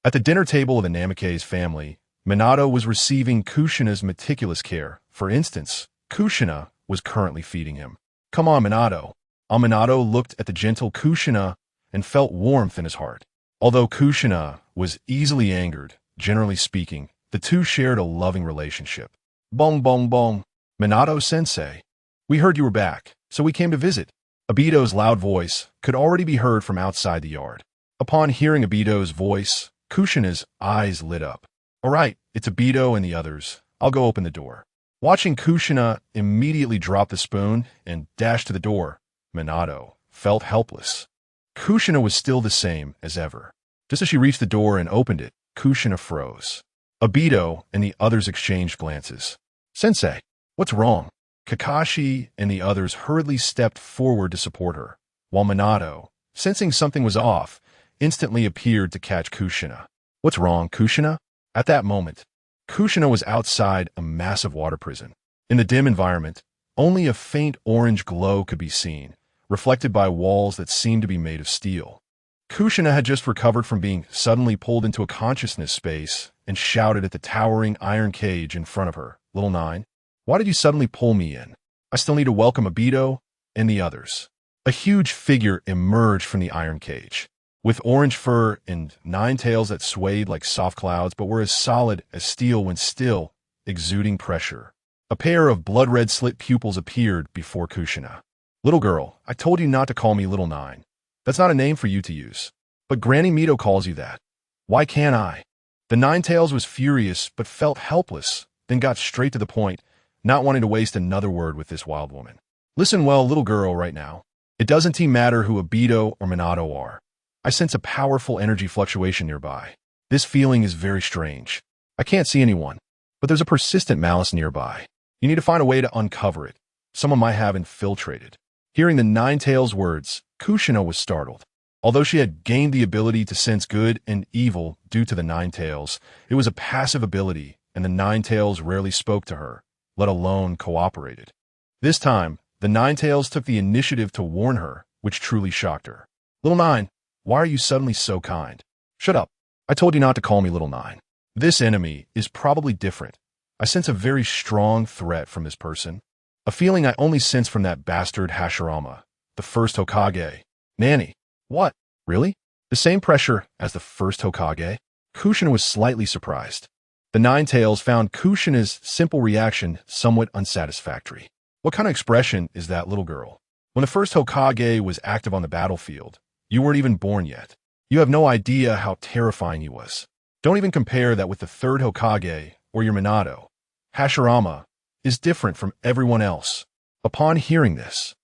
At the dinner table of the Namikaze family, Minato was receiving Kushina's meticulous care. For instance, Kushina was currently feeding him. "Come on, Minato." Minato looked at the gentle Kushina and felt warmth in his heart. Although Kushina was easily angered, generally speaking, the two shared a loving relationship. "Bong bong bong. Minato-sensei. We heard you were back, so we came to visit." Obito's loud voice could already be heard from outside the yard. Upon hearing Obito's voice, Kushina's eyes lit up. "All right, it's Obito and the others. I'll go open the door." Watching Kushina immediately drop the spoon and dash to the door, Minato felt helpless. Kushina was still the same as ever. Just as she reached the door and opened it, Kushina froze. Obito and the others exchanged glances. "Sensei, what's wrong?" Kakashi and the others hurriedly stepped forward to support her, while Minato, sensing something was off, instantly appeared to catch Kushina. "What's wrong, Kushina?" At that moment, Kushina was outside a massive water prison. In the dim environment, only a faint orange glow could be seen, reflected by walls that seemed to be made of steel. Kushina had just recovered from being suddenly pulled into a consciousness space and shouted at the towering iron cage in front of her. "Little Nine, why did you suddenly pull me in? I still need to welcome Obito and the others." A huge figure emerged from the iron cage, with orange fur and nine tails that swayed like soft clouds but were as solid as steel when still, exuding pressure. A pair of blood-red slit pupils appeared before Kushina. "Little girl, I told you not to call me Little Nine. That's not a name for you to use. But Granny Mito calls you that. Why can't I?" The Nine Tails was furious but felt helpless, then got straight to the point, not wanting to waste another word with this wild woman. "Listen well, little girl, right now. It doesn't matter who Obito or Minato are. I sense a powerful energy fluctuation nearby. This feeling is very strange. I can't see anyone, but there's a persistent malice nearby. You need to find a way to uncover it. Someone might have infiltrated." Hearing the Nine Tails' words, Kushina was startled. Although she had gained the ability to sense good and evil due to the Nine Tails, it was a passive ability, and the Nine Tails rarely spoke to her, let alone cooperated. This time, the Nine Tails took the initiative to warn her, which truly shocked her. "Little Nine, why are you suddenly so kind?" "Shut up. I told you not to call me Little Nine. This enemy is probably different. I sense a very strong threat from this person. A feeling I only sense from that bastard Hashirama, the first Hokage." "Nanny, what? Really? The same pressure as the first Hokage?" Kushina was slightly surprised. The Nine Tails found Kushina's simple reaction somewhat unsatisfactory. "What kind of expression is that, little girl? When the first Hokage was active on the battlefield, you weren't even born yet. You have no idea how terrifying he was. Don't even compare that with the third Hokage or your Minato. Hashirama is different from everyone else." Upon hearing this,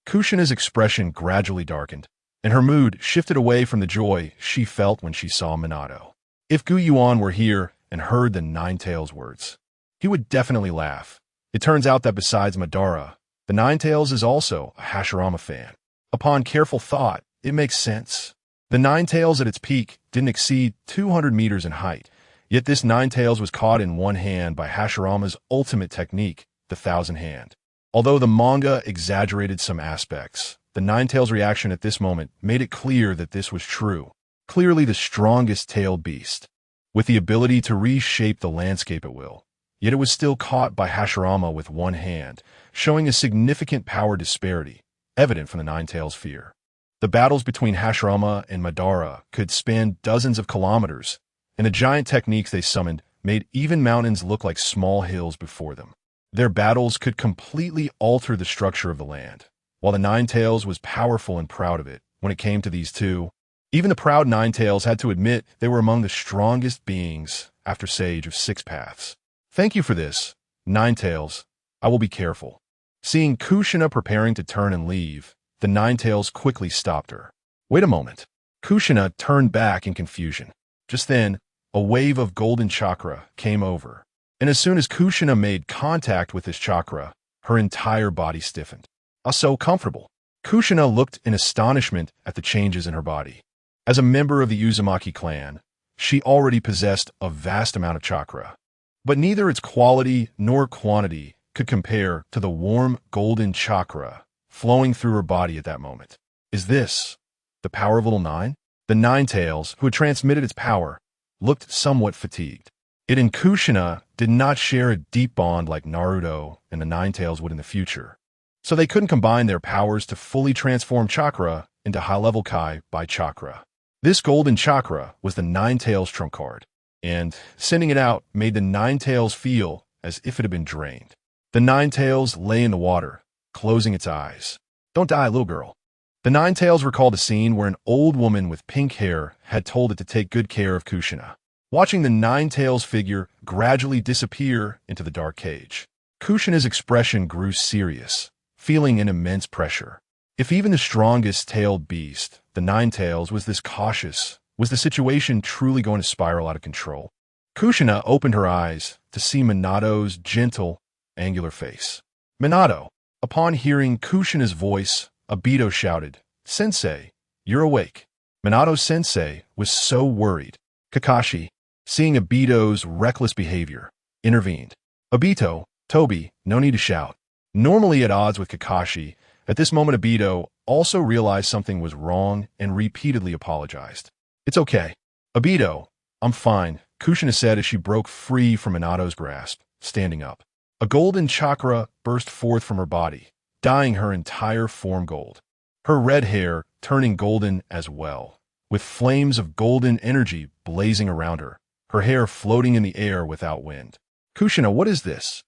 Kushina's expression gradually darkened, and her mood shifted away from the joy she felt when she saw Minato. If Yuan were here and heard the Nine Tails' words, he would definitely laugh. It turns out that besides Madara, the Nine Tails is also a Hashirama fan. Upon careful thought, it makes sense. The Nine Tails at its peak didn't exceed 200 meters in height, yet this Nine Tails was caught in one hand by Hashirama's ultimate technique, the Thousand Hand. Although the manga exaggerated some aspects, The Ninetales' reaction at this moment made it clear that this was true. Clearly the strongest tailed beast, with the ability to reshape the landscape at will. Yet it was still caught by Hashirama with one hand, showing a significant power disparity, evident from the Ninetales' fear. The battles between Hashirama and Madara could span dozens of kilometers, and the giant techniques they summoned made even mountains look like small hills before them. Their battles could completely alter the structure of the land. While the Ninetales was powerful and proud of it, when it came to these two, even the proud Ninetales had to admit they were among the strongest beings after Sage of Six Paths. Thank you for this, Ninetales. I will be careful. Seeing Kushina preparing to turn and leave, the Ninetales quickly stopped her. Wait a moment. Kushina turned back in confusion. Just then, a wave of golden chakra came over, and as soon as Kushina made contact with this chakra, her entire body stiffened. So comfortable. Kushina looked in astonishment at the changes in her body. As a member of the Uzumaki clan, she already possessed a vast amount of chakra, but neither its quality nor quantity could compare to the warm golden chakra flowing through her body at that moment. Is this the power of Little Nine? The Ninetales, who had transmitted its power, looked somewhat fatigued. It and Kushina did not share a deep bond like Naruto and the Ninetales would in the future, so they couldn't combine their powers to fully transform chakra into high-level Kai by chakra. This golden chakra was the Ninetales trump card, and sending it out made the Ninetales feel as if it had been drained. The Ninetales lay in the water, closing its eyes. Don't die, little girl. The Ninetales recalled a scene where an old woman with pink hair had told it to take good care of Kushina. Watching the Ninetales figure gradually disappear into the dark cage, Kushina's expression grew serious, feeling an immense pressure. If even the strongest tailed beast, the Ninetales, was this cautious, was the situation truly going to spiral out of control? Kushina opened her eyes to see Minato's gentle, angular face. Minato. Upon hearing Kushina's voice, Obito shouted, "Sensei, you're awake." Minato-sensei was so worried. Kakashi, seeing Obito's reckless behavior, intervened. "Obito, Toby, no need to shout." Normally at odds with Kakashi, at this moment Obito also realized something was wrong and repeatedly apologized. "It's okay. Obito, I'm fine," Kushina said as she broke free from Minato's grasp, standing up. A golden chakra burst forth from her body, dyeing her entire form gold. Her red hair turning golden as well, with flames of golden energy blazing around her, her hair floating in the air without wind. "Kushina, what is this?"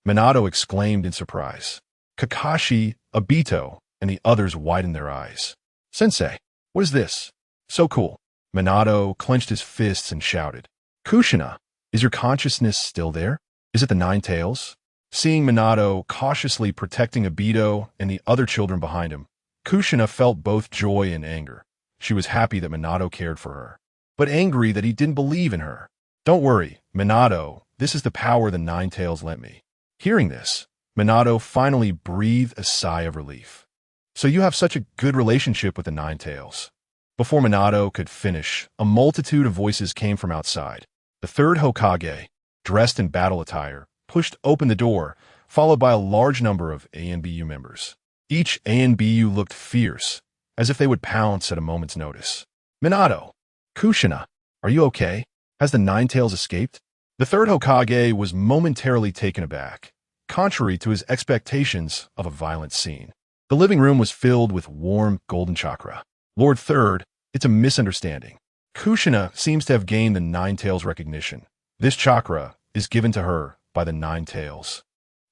Minato exclaimed in surprise. Kakashi, Obito, and the others widened their eyes. "Sensei, what is this? So cool." Minato clenched his fists and shouted. "Kushina, is your consciousness still there? Is it the Ninetales?" Seeing Minato cautiously protecting Obito and the other children behind him, Kushina felt both joy and anger. She was happy that Minato cared for her, but angry that he didn't believe in her. "Don't worry, Minato, this is the power the Ninetales lent me." Hearing this, Minato finally breathed a sigh of relief. "So you have such a good relationship with the Ninetales." Before Minato could finish, a multitude of voices came from outside. The third Hokage, dressed in battle attire, pushed open the door, followed by a large number of ANBU members. Each ANBU looked fierce, as if they would pounce at a moment's notice. "Minato! Kushina, are you okay? Has the Ninetales escaped?" The third Hokage was momentarily taken aback, contrary to his expectations of a violent scene. The living room was filled with warm golden chakra. "Lord Third, it's a misunderstanding. Kushina seems to have gained the Ninetales recognition. This chakra is given to her by the Ninetales."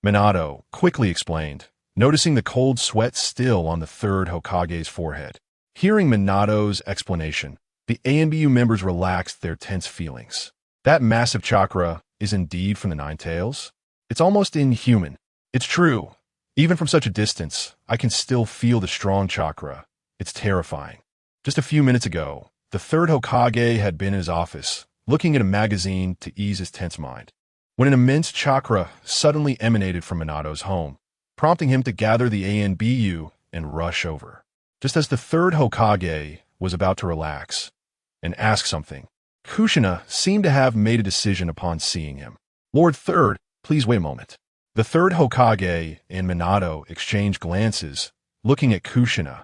Minato quickly explained, noticing the cold sweat still on the third Hokage's forehead. Hearing Minato's explanation, the ANBU members relaxed their tense feelings. That massive chakra is indeed from the Ninetales? It's almost inhuman. It's true. Even from such a distance, I can still feel the strong chakra. It's terrifying. Just a few minutes ago, the third Hokage had been in his office, looking at a magazine to ease his tense mind, when an immense chakra suddenly emanated from Minato's home, prompting him to gather the ANBU and rush over. Just as the third Hokage was about to relax and ask something, Kushina seemed to have made a decision upon seeing him. "Lord Third, please wait a moment." The third Hokage and Minato exchanged glances looking at Kushina,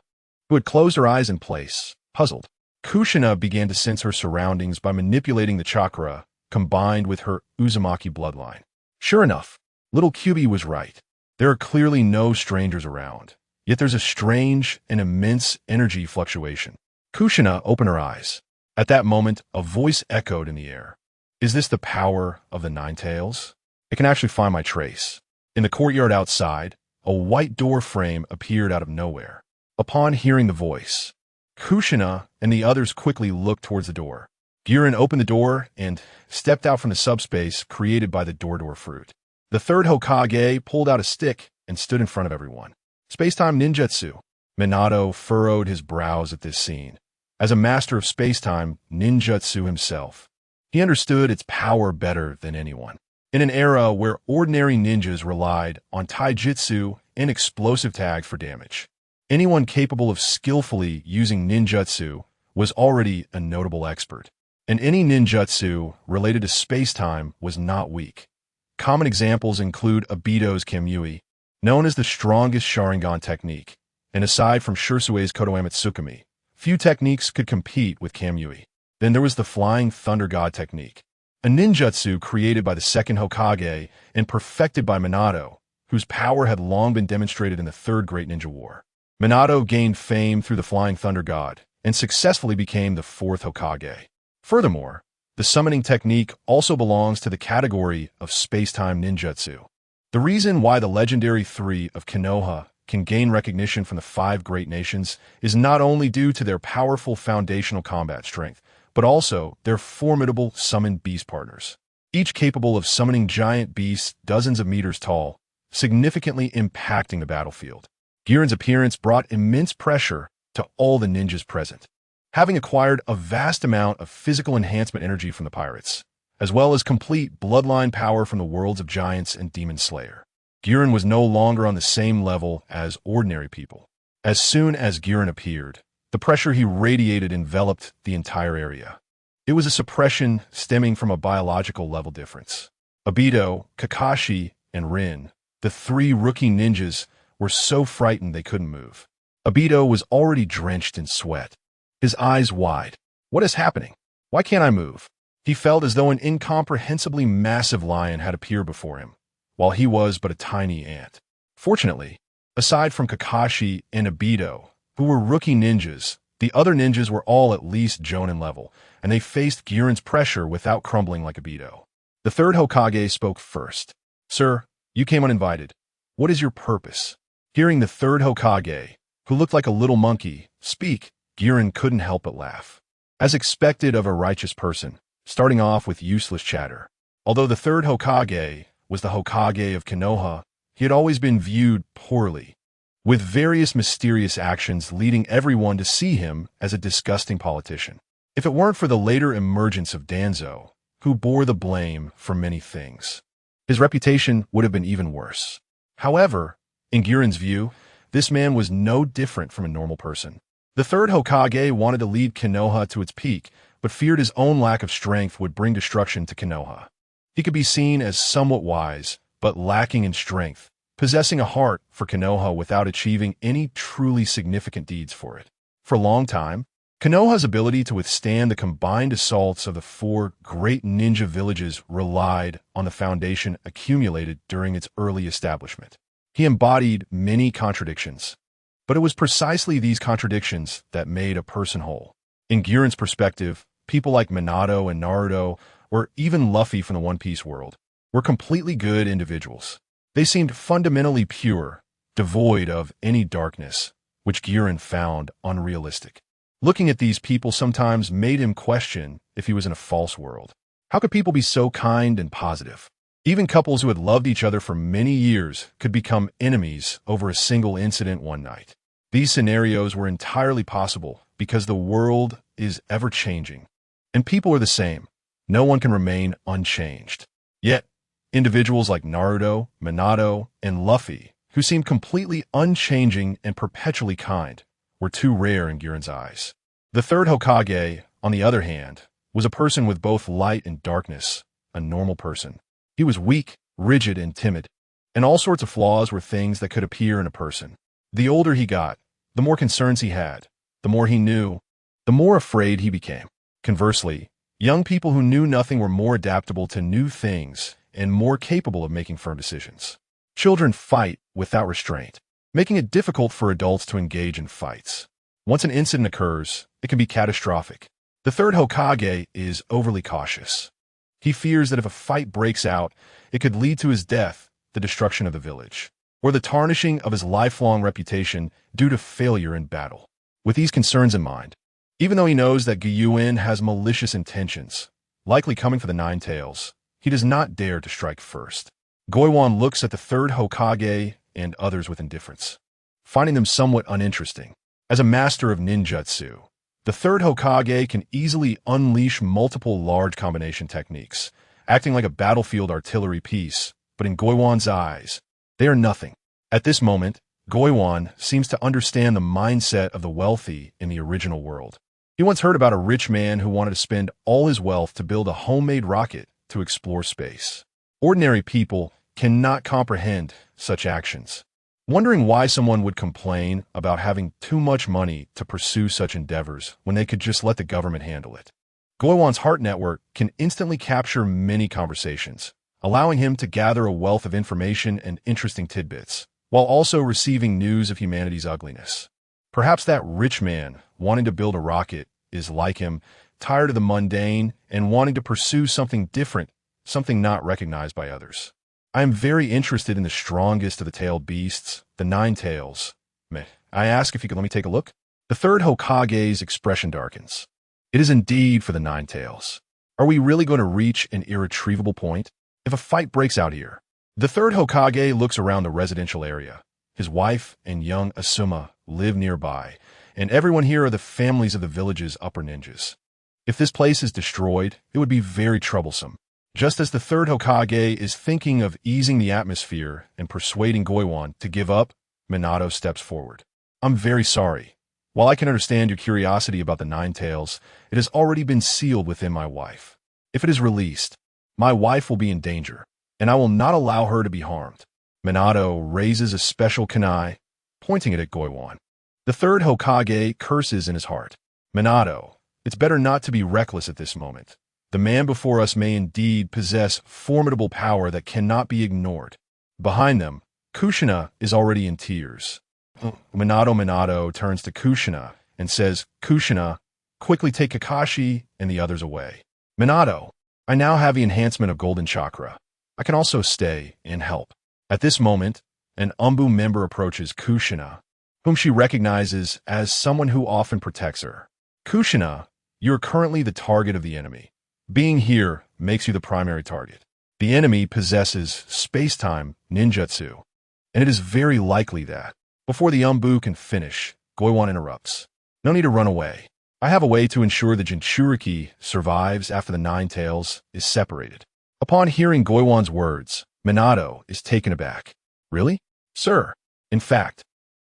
who had closed her eyes in place, puzzled. Kushina began to sense her surroundings by manipulating the chakra combined with her Uzumaki bloodline. Sure enough, little Kyubi was right. There are clearly no strangers around, yet there's a strange and immense energy fluctuation. Kushina opened her eyes. At that moment, a voice echoed in the air. Is this the power of the Nine Tails? I can actually find my trace. In the courtyard outside, a white door frame appeared out of nowhere. Upon hearing the voice, Kushina and the others quickly looked towards the door. Eren opened the door and stepped out from the subspace created by the door fruit. The third Hokage pulled out a stick and stood in front of everyone. Space-time ninjutsu. Minato furrowed his brows at this scene. As a master of space-time ninjutsu himself, he understood its power better than anyone. In an era where ordinary ninjas relied on taijutsu and explosive tags for damage, anyone capable of skillfully using ninjutsu was already a notable expert. And any ninjutsu related to space-time was not weak. Common examples include Obito's Kamui, known as the strongest Sharingan technique, and aside from Shursue's Kodoame Tsukumi, few techniques could compete with Kamui. Then there was the Flying Thunder God technique, a ninjutsu created by the second Hokage and perfected by Minato, whose power had long been demonstrated in the Third Great Ninja War. Minato gained fame through the Flying Thunder God and successfully became the fourth Hokage. Furthermore, the summoning technique also belongs to the category of space-time ninjutsu. The reason why the legendary three of Konoha can gain recognition from the five great nations is not only due to their powerful foundational combat strength, but also their formidable summoned beast partners, each capable of summoning giant beasts dozens of meters tall, significantly impacting the battlefield. Eren's appearance brought immense pressure to all the ninjas present. Having acquired a vast amount of physical enhancement energy from the pirates, as well as complete bloodline power from the worlds of giants and demon slayer, Eren was no longer on the same level as ordinary people. As soon as Eren appeared, the pressure he radiated enveloped the entire area. It was a suppression stemming from a biological level difference. Obito, Kakashi, and Rin, the three rookie ninjas, were so frightened they couldn't move. Obito was already drenched in sweat, his eyes wide. What is happening? Why can't I move? He felt as though an incomprehensibly massive lion had appeared before him, while he was but a tiny ant. Fortunately, aside from Kakashi and Obito, who were rookie ninjas, the other ninjas were all at least Jonin level, and they faced Eren's pressure without crumbling like Obito. The third Hokage spoke first. Sir, you came uninvited. What is your purpose? Hearing the third Hokage, who looked like a little monkey, speak, Eren couldn't help but laugh. As expected of a righteous person, starting off with useless chatter. Although the third Hokage was the Hokage of Konoha, he had always been viewed poorly, with various mysterious actions leading everyone to see him as a disgusting politician. If it weren't for the later emergence of Danzo, who bore the blame for many things, his reputation would have been even worse. However, in Eren's view, this man was no different from a normal person. The third Hokage wanted to lead Konoha to its peak, but feared his own lack of strength would bring destruction to Konoha. He could be seen as somewhat wise, but lacking in strength, possessing a heart for Konoha without achieving any truly significant deeds for it. For a long time, Konoha's ability to withstand the combined assaults of the four great ninja villages relied on the foundation accumulated during its early establishment. He embodied many contradictions, but it was precisely these contradictions that made a person whole. In Eren's perspective, people like Minato and Naruto, or even Luffy from the One Piece world, were completely good individuals. They seemed fundamentally pure, devoid of any darkness, which Eren found unrealistic. Looking at these people sometimes made him question if he was in a false world. How could people be so kind and positive? Even couples who had loved each other for many years could become enemies over a single incident one night. These scenarios were entirely possible because the world is ever-changing, and people are the same. No one can remain unchanged. Yet, individuals like Naruto, Minato, and Luffy, who seemed completely unchanging and perpetually kind, were too rare in Eren's eyes. The third Hokage, on the other hand, was a person with both light and darkness, a normal person. He was weak, rigid, and timid, and all sorts of flaws were things that could appear in a person. The older he got, the more concerns he had. The more he knew, the more afraid he became. Conversely, young people who knew nothing were more adaptable to new things and more capable of making firm decisions. Children fight without restraint, making it difficult for adults to engage in fights. Once an incident occurs, it can be catastrophic. The third Hokage is overly cautious. He fears that if a fight breaks out, it could lead to his death, the destruction of the village, or the tarnishing of his lifelong reputation due to failure in battle. With these concerns in mind, even though he knows that Yuan has malicious intentions, likely coming for the Nine Tails, he does not dare to strike first. Yuan looks at the third Hokage and others with indifference, finding them somewhat uninteresting. As a master of ninjutsu, the third Hokage can easily unleash multiple large combination techniques, acting like a battlefield artillery piece, but in Yuan's eyes, they are nothing. At this moment, Yuan seems to understand the mindset of the wealthy in the original world. He once heard about a rich man who wanted to spend all his wealth to build a homemade rocket to explore space. Ordinary people cannot comprehend such actions, wondering why someone would complain about having too much money to pursue such endeavors when they could just let the government handle it. Yuan's heart network can instantly capture many conversations, allowing him to gather a wealth of information and interesting tidbits, while also receiving news of humanity's ugliness. Perhaps that rich man wanting to build a rocket is like him, tired of the mundane and wanting to pursue something different, something not recognized by others. I am very interested in the strongest of the tailed beasts, the Nine Tails. May I ask if you could let me take a look? The third Hokage's expression darkens. It is indeed for the Nine Tails. Are we really going to reach an irretrievable point? If a fight breaks out here, the third Hokage looks around the residential area. His wife and young Asuma live nearby, and everyone here are the families of the village's upper ninjas. If this place is destroyed, it would be very troublesome. Just as the third Hokage is thinking of easing the atmosphere and persuading Yuan to give up, Minato steps forward. I'm very sorry. While I can understand your curiosity about the Nine Tails, it has already been sealed within my wife. If it is released, my wife will be in danger, and I will not allow her to be harmed. Minato raises a special kunai, pointing it at Yuan. The third Hokage curses in his heart. Minato, it's better not to be reckless at this moment. The man before us may indeed possess formidable power that cannot be ignored. Behind them, Kushina is already in tears. Minato turns to Kushina and says, Kushina, quickly take Kakashi and the others away. Minato, I now have the enhancement of Golden Chakra. I can also stay and help. At this moment, an Umbu member approaches Kushina, whom she recognizes as someone who often protects her. Kushina, you are currently the target of the enemy. Being here makes you the primary target. The enemy possesses space-time ninjutsu, and it is very likely that, before the Umbu can finish, Yuan interrupts. No need to run away. I have a way to ensure the Jinchuriki survives after the Nine Tails is separated. Upon hearing Yuan's words, Minato is taken aback. Really? Sir, in fact,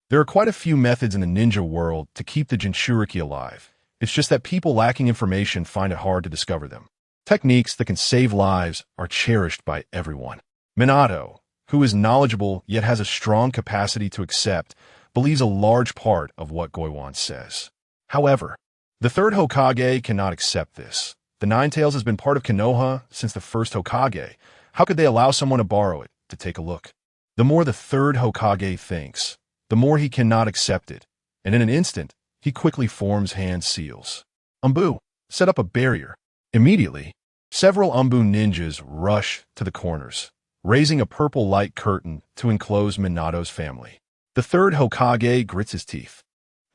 there are quite a few methods in the ninja world to keep the Jinchuriki alive. It's just that people lacking information find it hard to discover them. Techniques that can save lives are cherished by everyone. Minato, who is knowledgeable yet has a strong capacity to accept, believes a large part of what Yuan says. However, the third Hokage cannot accept this. The Nine Tails has been part of Konoha since the first Hokage. How could they allow someone to borrow it, to take a look? The more the third Hokage thinks, the more he cannot accept it, and in an instant, he quickly forms hand seals. Umbu, set up a barrier. Immediately, several Umbu ninjas rush to the corners, raising a purple light curtain to enclose Minato's family. The third Hokage grits his teeth.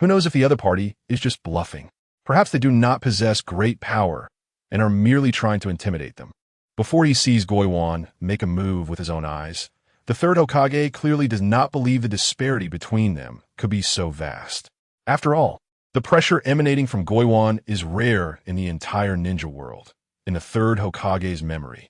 Who knows if the other party is just bluffing? Perhaps they do not possess great power and are merely trying to intimidate them. Before he sees Yuan make a move with his own eyes, the third Hokage clearly does not believe the disparity between them could be so vast. After all, the pressure emanating from Yuan is rare in the entire ninja world, in the third Hokage's memory.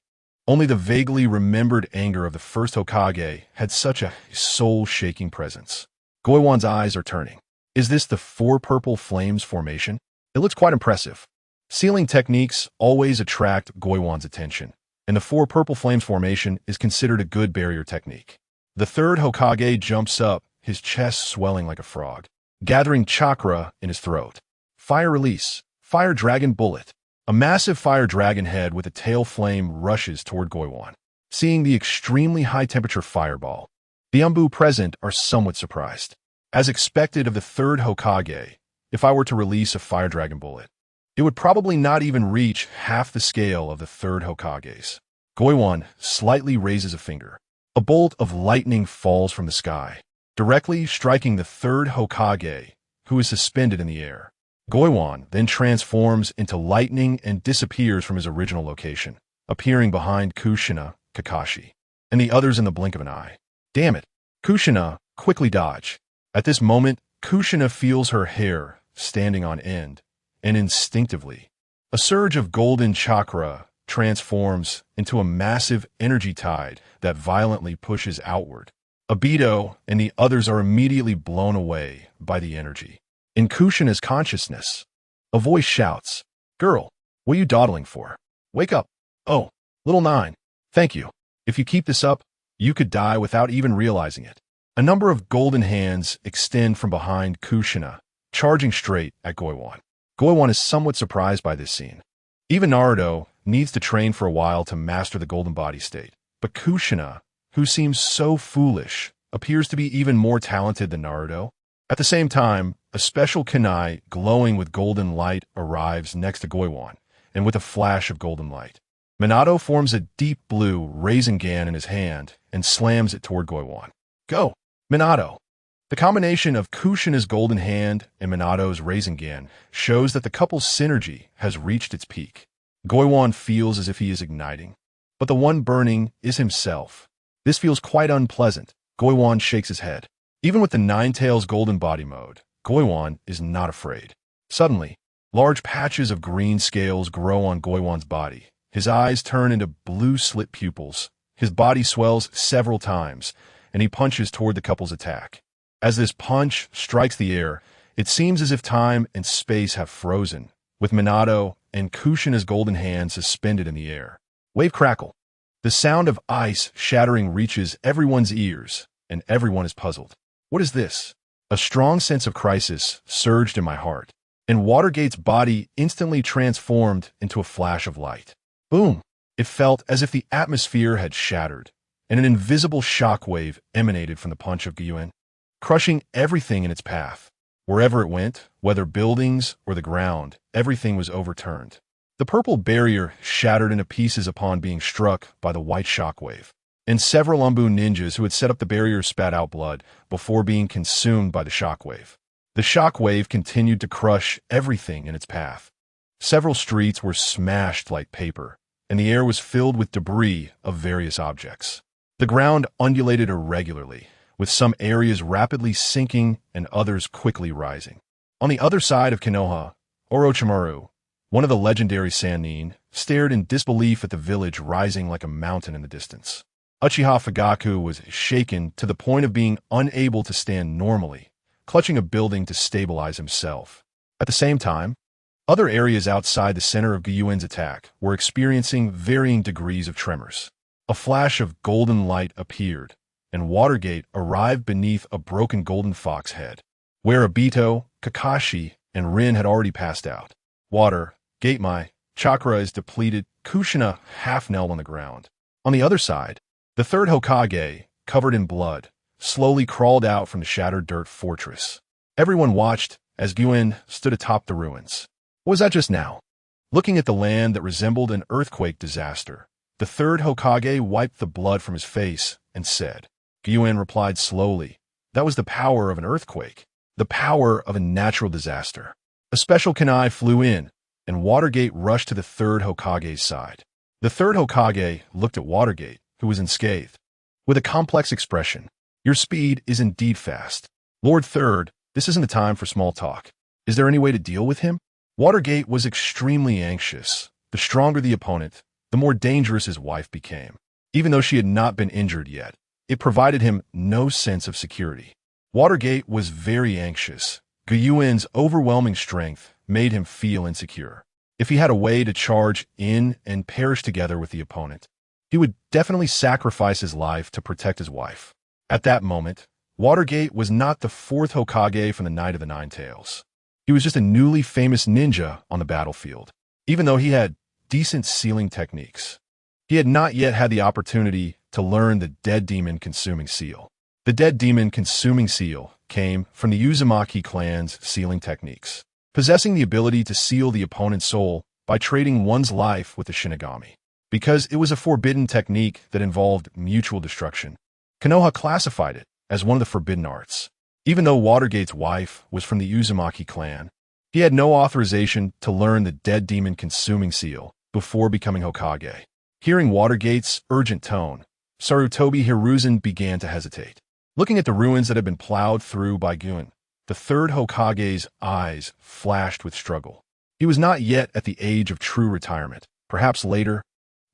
Only the vaguely remembered anger of the first Hokage had such a soul-shaking presence. Yuan's eyes are turning. Is this the Four Purple Flames formation? It looks quite impressive. Sealing techniques always attract Yuan's attention, and the Four Purple Flames formation is considered a good barrier technique. The third Hokage jumps up his chest swelling like a frog, gathering chakra in his throat. Fire release. Fire dragon bullet. A massive fire dragon head with a tail flame rushes toward Yuan. Seeing the extremely high-temperature fireball, the Umbu present are somewhat surprised. As expected of the third Hokage, if I were to release a fire dragon bullet, it would probably not even reach half the scale of the third Hokage's. Yuan slightly raises a finger. A bolt of lightning falls from the sky, directly striking the third Hokage, who is suspended in the air. Yuan then transforms into lightning and disappears from his original location, appearing behind Kushina, Kakashi, and the others in the blink of an eye. Damn it! Kushina, quickly dodge. At this moment, Kushina feels her hair standing on end, and instinctively, a surge of golden chakra transforms into a massive energy tide that violently pushes outward. Obito and the others are immediately blown away by the energy. In Kushina's consciousness, a voice shouts, "Girl, what are you dawdling for? Wake up! Oh, little nine, thank you. If you keep this up, you could die without even realizing it." A number of golden hands extend from behind Kushina, charging straight at Yuan. Yuan is somewhat surprised by this scene. Even Naruto needs to train for a while to master the golden body state, but Kushina, who seems so foolish, appears to be even more talented than Naruto. At the same time, a special kunai glowing with golden light arrives next to Yuan, and with a flash of golden light, Minato forms a deep blue Rasengan in his hand and slams it toward Yuan. Go, Minato! The combination of Kushina's golden hand and Minato's Rasengan shows that the couple's synergy has reached its peak. Yuan feels as if he is igniting, but the one burning is himself. This feels quite unpleasant. Yuan shakes his head. Even with the Nine-Tails golden body mode, Yuan is not afraid. Suddenly, large patches of green scales grow on Yuan's body. His eyes turn into blue slit pupils. His body swells several times, and he punches toward the couple's attack. As this punch strikes the air, it seems as if time and space have frozen, with Minato and Kushina's golden hand suspended in the air. Wave crackle. The sound of ice shattering reaches everyone's ears, and everyone is puzzled. What is this? A strong sense of crisis surged in my heart, and Watergate's body instantly transformed into a flash of light. Boom! It felt as if the atmosphere had shattered, and an invisible shockwave emanated from the punch of Yuan, crushing everything in its path. Wherever it went, whether buildings or the ground, everything was overturned. The purple barrier shattered into pieces upon being struck by the white shockwave, and several Umbu ninjas who had set up the barrier spat out blood before being consumed by the shockwave. The shockwave continued to crush everything in its path. Several streets were smashed like paper, and the air was filled with debris of various objects. The ground undulated irregularly, with some areas rapidly sinking and others quickly rising. On the other side of Konoha, Orochimaru, one of the legendary Sannin, stared in disbelief at the village rising like a mountain in the distance. Uchiha Fugaku was shaken to the point of being unable to stand normally, clutching a building to stabilize himself. At the same time, other areas outside the center of Yuan's attack were experiencing varying degrees of tremors. A flash of golden light appeared, and Watergate arrived beneath a broken golden fox head, where Obito, Kakashi, and Rin had already passed out. Water, Gate my chakra is depleted. Kushina half-knelt on the ground. On the other side, the third Hokage, covered in blood, slowly crawled out from the shattered dirt fortress. Everyone watched as Yuan stood atop the ruins. What was that just now? Looking at the land that resembled an earthquake disaster, the third Hokage wiped the blood from his face and said. Yuan replied slowly, "That was the power of an earthquake, the power of a natural disaster." A special kunai flew in, and Watergate rushed to the third Hokage's side. The third Hokage looked at Watergate, who was unscathed, with a complex expression. "Your speed is indeed fast. Lord Third, this isn't the time for small talk. Is there any way to deal with him?" Watergate was extremely anxious. The stronger the opponent, the more dangerous his wife became. Even though she had not been injured yet, it provided him no sense of security. Watergate was very anxious. Yuan's overwhelming strength made him feel insecure. If he had a way to charge in and perish together with the opponent, he would definitely sacrifice his life to protect his wife. At that moment, Watergate was not the fourth Hokage from the Night of the Nine Tails. He was just a newly famous ninja on the battlefield. Even though he had decent sealing techniques, he had not yet had the opportunity to learn the Dead Demon Consuming Seal. The Dead Demon Consuming Seal came from the Uzumaki clan's sealing techniques, possessing the ability to seal the opponent's soul by trading one's life with the Shinigami. Because it was a forbidden technique that involved mutual destruction, Konoha classified it as one of the forbidden arts. Even though Watergate's wife was from the Uzumaki clan, he had no authorization to learn the Dead Demon Consuming Seal before becoming Hokage. Hearing Watergate's urgent tone, Sarutobi Hiruzen began to hesitate. Looking at the ruins that had been plowed through by Yuan, the third Hokage's eyes flashed with struggle. He was not yet at the age of true retirement. Perhaps later,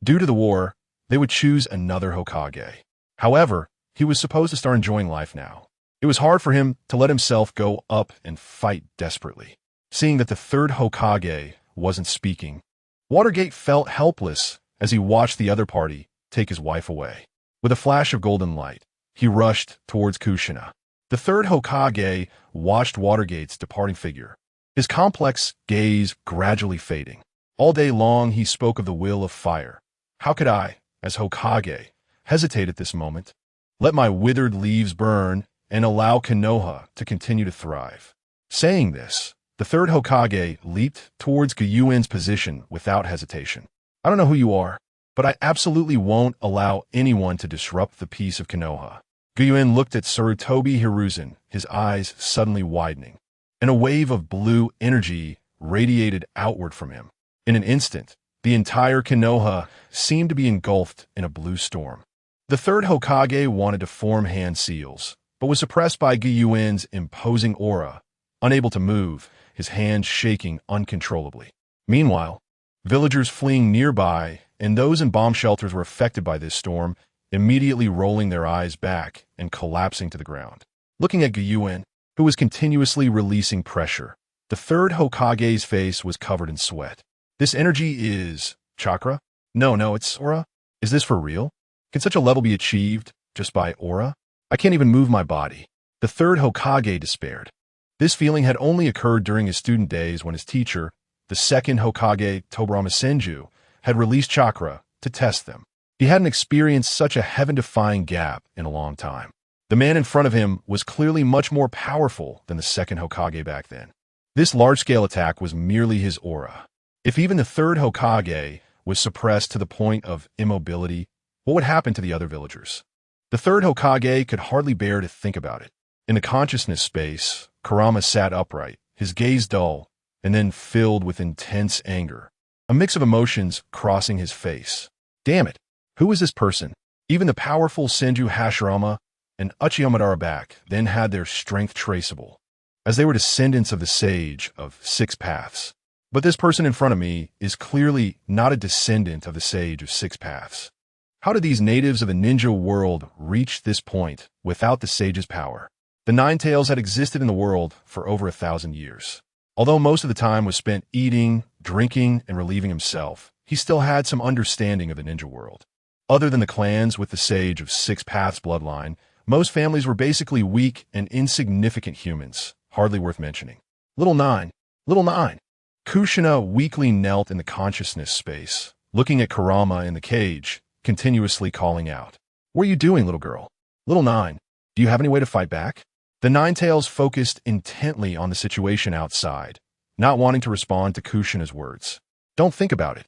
due to the war, they would choose another Hokage. However, he was supposed to start enjoying life now. It was hard for him to let himself go up and fight desperately. Seeing that the third Hokage wasn't speaking, Watergate felt helpless as he watched the other party take his wife away. With a flash of golden light, he rushed towards Kushina. The third Hokage watched Watergate's departing figure, his complex gaze gradually fading. All day long he spoke of the will of fire. How could I, as Hokage, hesitate at this moment? Let my withered leaves burn and allow Konoha to continue to thrive. Saying this, the third Hokage leaped towards Gyuen's position without hesitation. I don't know who you are, but I absolutely won't allow anyone to disrupt the peace of Konoha. Gyuen looked at Sarutobi Hiruzen, his eyes suddenly widening, and a wave of blue energy radiated outward from him. In an instant, the entire Konoha seemed to be engulfed in a blue storm. The third Hokage wanted to form hand seals, but was suppressed by Gyuen's imposing aura, unable to move, his hands shaking uncontrollably. Meanwhile, villagers fleeing nearby and those in bomb shelters were affected by this storm, immediately rolling their eyes back and collapsing to the ground. Looking at Gyuen, who was continuously releasing pressure, the third Hokage's face was covered in sweat. This energy is chakra? No, it's aura. Is this for real? Can such a level be achieved just by aura? I can't even move my body. The third Hokage despaired. This feeling had only occurred during his student days when his teacher, the second Hokage Tobirama Senju, had released chakra to test them. He hadn't experienced such a heaven-defying gap in a long time. The man in front of him was clearly much more powerful than the second Hokage back then. This large-scale attack was merely his aura. If even the third Hokage was suppressed to the point of immobility, what would happen to the other villagers? The third Hokage could hardly bear to think about it. In the consciousness space, Kurama sat upright, his gaze dull, and then filled with intense anger, a mix of emotions crossing his face. Damn it! Who is this person? Even the powerful Senju Hashirama and Uchihamadara back then had their strength traceable, as they were descendants of the sage of six paths. But this person in front of me is clearly not a descendant of the sage of six paths. How did these natives of the ninja world reach this point without the sage's power? The Nine Tails had existed in the world for over 1,000 years. Although most of the time was spent eating, drinking, and relieving himself, he still had some understanding of the ninja world. Other than the clans with the sage of six paths bloodline, most families were basically weak and insignificant humans, hardly worth mentioning. Little Nine. Kushina weakly knelt in the consciousness space, looking at Kurama in the cage, continuously calling out, "What are you doing, little girl? Little Nine, do you have any way to fight back?" The Nine Tails focused intently on the situation outside, not wanting to respond to Kushina's words. "Don't think about it.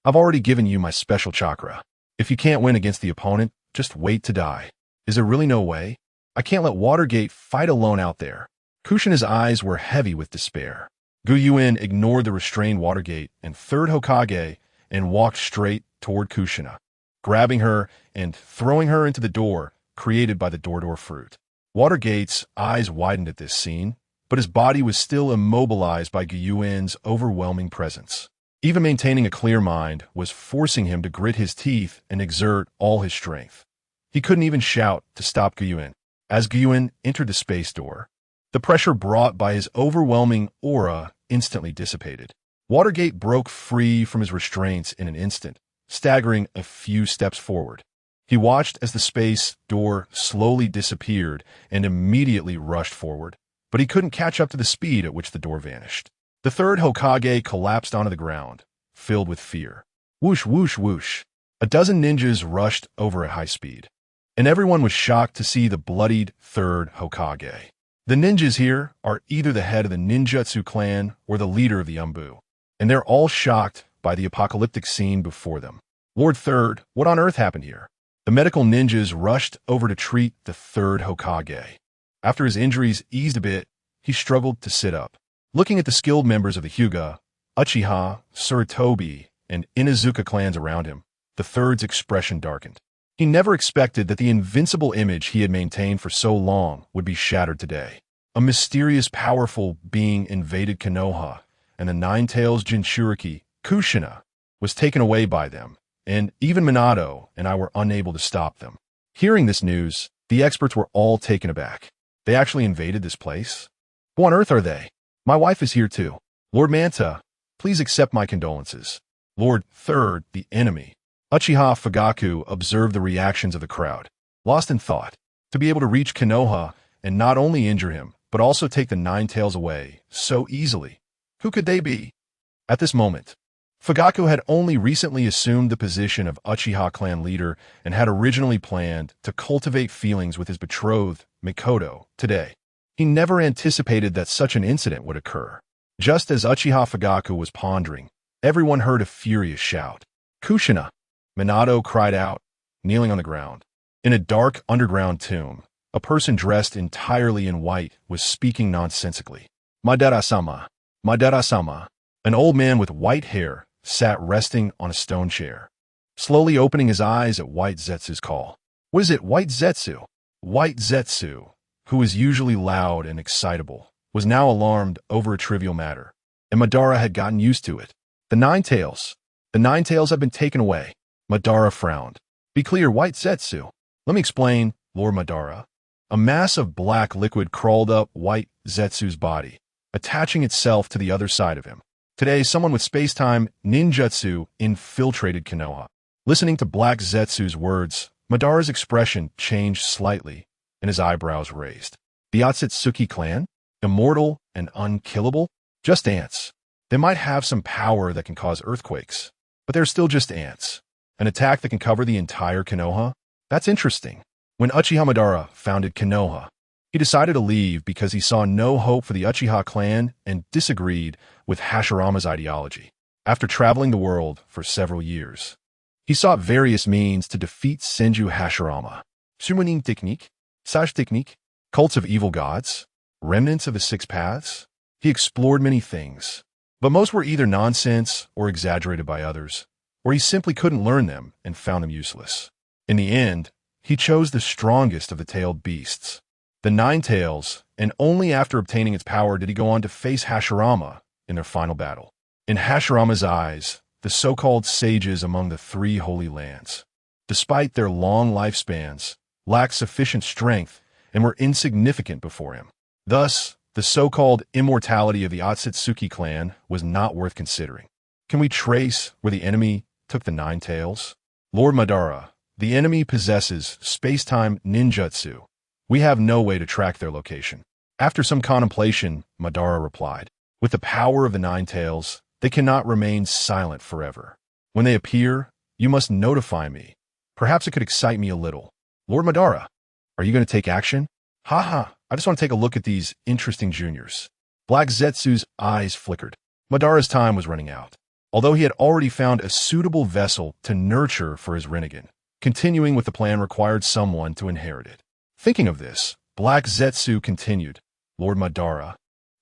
I've already given you my special chakra. If you can't win against the opponent, just wait to die. Is there really no way? I can't let Watergate fight alone out there." Kushina's eyes were heavy with despair. Gyuen ignored the restrained Watergate and third Hokage and walked straight toward Kushina, grabbing her and throwing her into the door created by the door fruit. Watergate's eyes widened at this scene, but his body was still immobilized by Gyuen's overwhelming presence. Even maintaining a clear mind was forcing him to grit his teeth and exert all his strength. He couldn't even shout to stop Gyuen. As Gyuen entered the space door, the pressure brought by his overwhelming aura instantly dissipated. Watergate broke free from his restraints in an instant, staggering a few steps forward. He watched as the space door slowly disappeared and immediately rushed forward, but he couldn't catch up to the speed at which the door vanished. The third Hokage collapsed onto the ground, filled with fear. Whoosh, whoosh, whoosh. A dozen ninjas rushed over at high speed, and everyone was shocked to see the bloodied third Hokage. The ninjas here are either the head of the ninjutsu clan or the leader of the Umbu, and they're all shocked by the apocalyptic scene before them. Lord Third, what on earth happened here? The medical ninjas rushed over to treat the third Hokage. After his injuries eased a bit, he struggled to sit up. Looking at the skilled members of the Hyuga, Uchiha, Tsurutobi, and Inuzuka clans around him, the third's expression darkened. He never expected that the invincible image he had maintained for so long would be shattered today. A mysterious, powerful being invaded Konoha, and the Nine-Tails Jinchuriki, Kushina, was taken away by them, and even Minato and I were unable to stop them. Hearing this news, the experts were all taken aback. They actually invaded this place? Who on earth are they? My wife is here too. Lord Manta, please accept my condolences. Lord Third, the enemy. Uchiha Fugaku observed the reactions of the crowd, lost in thought. To be able to reach Konoha and not only injure him, but also take the Nine-Tails away so easily. Who could they be? At this moment, Fugaku had only recently assumed the position of Uchiha clan leader and had originally planned to cultivate feelings with his betrothed, Mikoto, today. He never anticipated that such an incident would occur. Just as Uchiha Fugaku was pondering, everyone heard a furious shout. Kushina! Minato cried out, kneeling on the ground. In a dark underground tomb, a person dressed entirely in white was speaking nonsensically. Madara-sama! Madara-sama! An old man with white hair sat resting on a stone chair, slowly opening his eyes at White Zetsu's call. What is it, White Zetsu? White Zetsu, who is usually loud and excitable, was now alarmed over a trivial matter, and Madara had gotten used to it. The Nine-Tails have been taken away. Madara frowned. Be clear, White Zetsu. Let me explain, Lord Madara. A mass of black liquid crawled up White Zetsu's body, attaching itself to the other side of him. Today, someone with space-time ninjutsu infiltrated Konoha. Listening to Black Zetsu's words, Madara's expression changed slightly, and his eyebrows raised. The Otsutsuki clan? Immortal and unkillable? Just ants. They might have some power that can cause earthquakes, but they're still just ants. An attack that can cover the entire Konoha? That's interesting. When Uchiha Madara founded Konoha, he decided to leave because he saw no hope for the Uchiha clan and disagreed with Hashirama's ideology. After traveling the world for several years, he sought various means to defeat Senju Hashirama. Summoning technique, Sage technique, cults of evil gods, remnants of the Six Paths. He explored many things, but most were either nonsense or exaggerated by others, or he simply couldn't learn them and found them useless. In the end, he chose the strongest of the tailed beasts, the Nine-Tails, and only after obtaining its power did he go on to face Hashirama in their final battle. In Hashirama's eyes, the so-called sages among the three holy lands, despite their long lifespans, lacked sufficient strength and were insignificant before him. Thus, the so-called immortality of the Otsutsuki clan was not worth considering. Can we trace where the enemy took the Nine-Tails? Lord Madara, the enemy possesses space-time ninjutsu. We have no way to track their location. After some contemplation, Madara replied, with the power of the Nine-Tails, they cannot remain silent forever. When they appear, you must notify me. Perhaps it could excite me a little. Lord Madara, are you going to take action? Haha, I just want to take a look at these interesting juniors. Black Zetsu's eyes flickered. Madara's time was running out, although he had already found a suitable vessel to nurture for his Rinnegan. Continuing with the plan required someone to inherit it. Thinking of this, Black Zetsu continued, Lord Madara,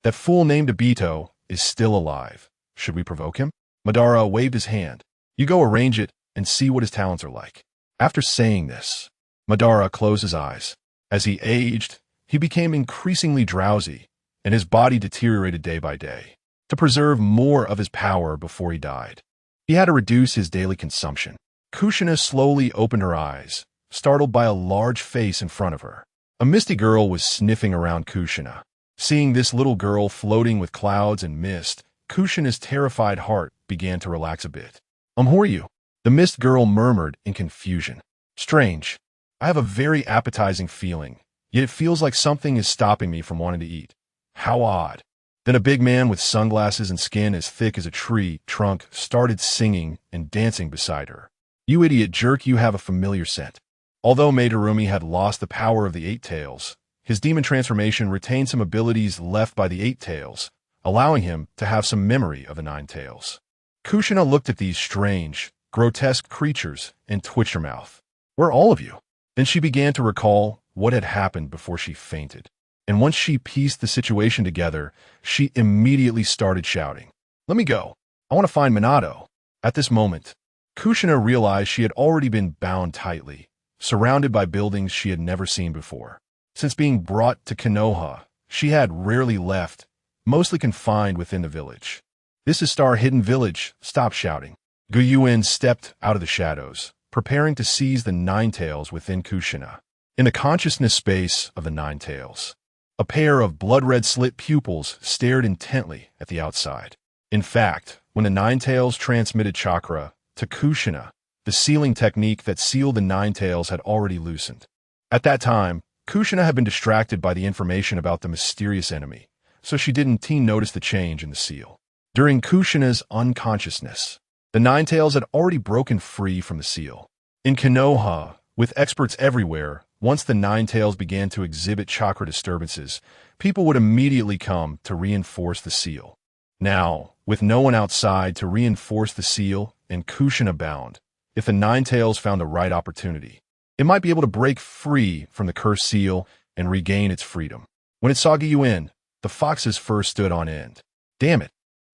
that fool named Obito is still alive. Should we provoke him? Madara waved his hand. You go arrange it and see what his talents are like. After saying this, Madara closed his eyes. As he aged, he became increasingly drowsy, and his body deteriorated day by day. To preserve more of his power before he died, he had to reduce his daily consumption. Kushina slowly opened her eyes, startled by a large face in front of her. A misty girl was sniffing around Kushina. Seeing this little girl floating with clouds and mist, Kushina's terrified heart began to relax a bit. Who are you? The mist girl murmured in confusion. Strange. I have a very appetizing feeling, yet it feels like something is stopping me from wanting to eat. How odd. Then a big man with sunglasses and skin as thick as a tree trunk started singing and dancing beside her. You idiot jerk, you have a familiar scent. Although Madarumi had lost the power of the Eight Tails, his demon transformation retained some abilities left by the Eight Tails, allowing him to have some memory of the Nine Tails. Kushina looked at these strange, grotesque creatures and twitched her mouth. Where are all of you? Then she began to recall what had happened before she fainted. And once she pieced the situation together, she immediately started shouting, "Let me go. I want to find Minato." At this moment, Kushina realized she had already been bound tightly, surrounded by buildings she had never seen before. Since being brought to Konoha, she had rarely left, mostly confined within the village. "This is Star Hidden Village. Stop shouting." Yuan stepped out of the shadows, preparing to seize the Nine Tails within Kushina. In the consciousness space of the Nine Tails, a pair of blood-red slit pupils stared intently at the outside. In fact, when the Nine Tails transmitted chakra to Kushina, the sealing technique that sealed the Nine Tails had already loosened. At that time, Kushina had been distracted by the information about the mysterious enemy, so she didn't notice the change in the seal. During Kushina's unconsciousness, the Nine Tails had already broken free from the seal. In Konoha, with experts everywhere, once the Nine Tails began to exhibit chakra disturbances, people would immediately come to reinforce the seal. Now, with no one outside to reinforce the seal and Kushina bound, if the Nine Tails found the right opportunity, it might be able to break free from the cursed seal and regain its freedom. When it saw Yuan, the fox's fur stood on end. Damn it.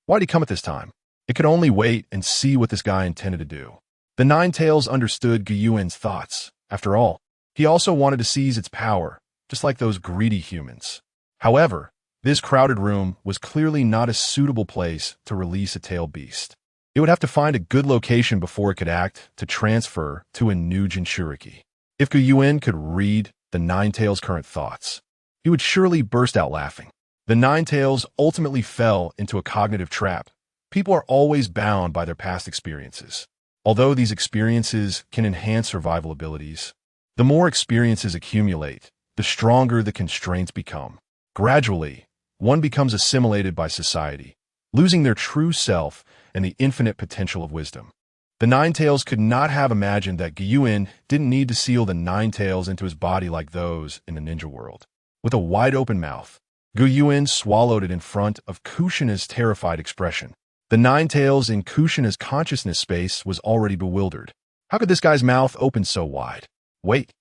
Why'd he come at this time? It could only wait and see what this guy intended to do. The Nine Tails understood Yuan's thoughts. After all, he also wanted to seize its power, just like those greedy humans. However, this crowded room was clearly not a suitable place to release a tail beast. It would have to find a good location before it could act to transfer to a new Jinchuriki. If Yuan could read the Nine Tails' current thoughts, he would surely burst out laughing. The Nine Tails ultimately fell into a cognitive trap. People are always bound by their past experiences. Although these experiences can enhance survival abilities, the more experiences accumulate, the stronger the constraints become. Gradually, one becomes assimilated by society, losing their true self and the infinite potential of wisdom. The Nine Tails could not have imagined that Yuan didn't need to seal the Nine Tails into his body like those in the ninja world. With a wide-open mouth, Yuan swallowed it in front of Kushina's terrified expression. The Nine Tails in Kushina's consciousness space was already bewildered. How could this guy's mouth open so wide? Wait.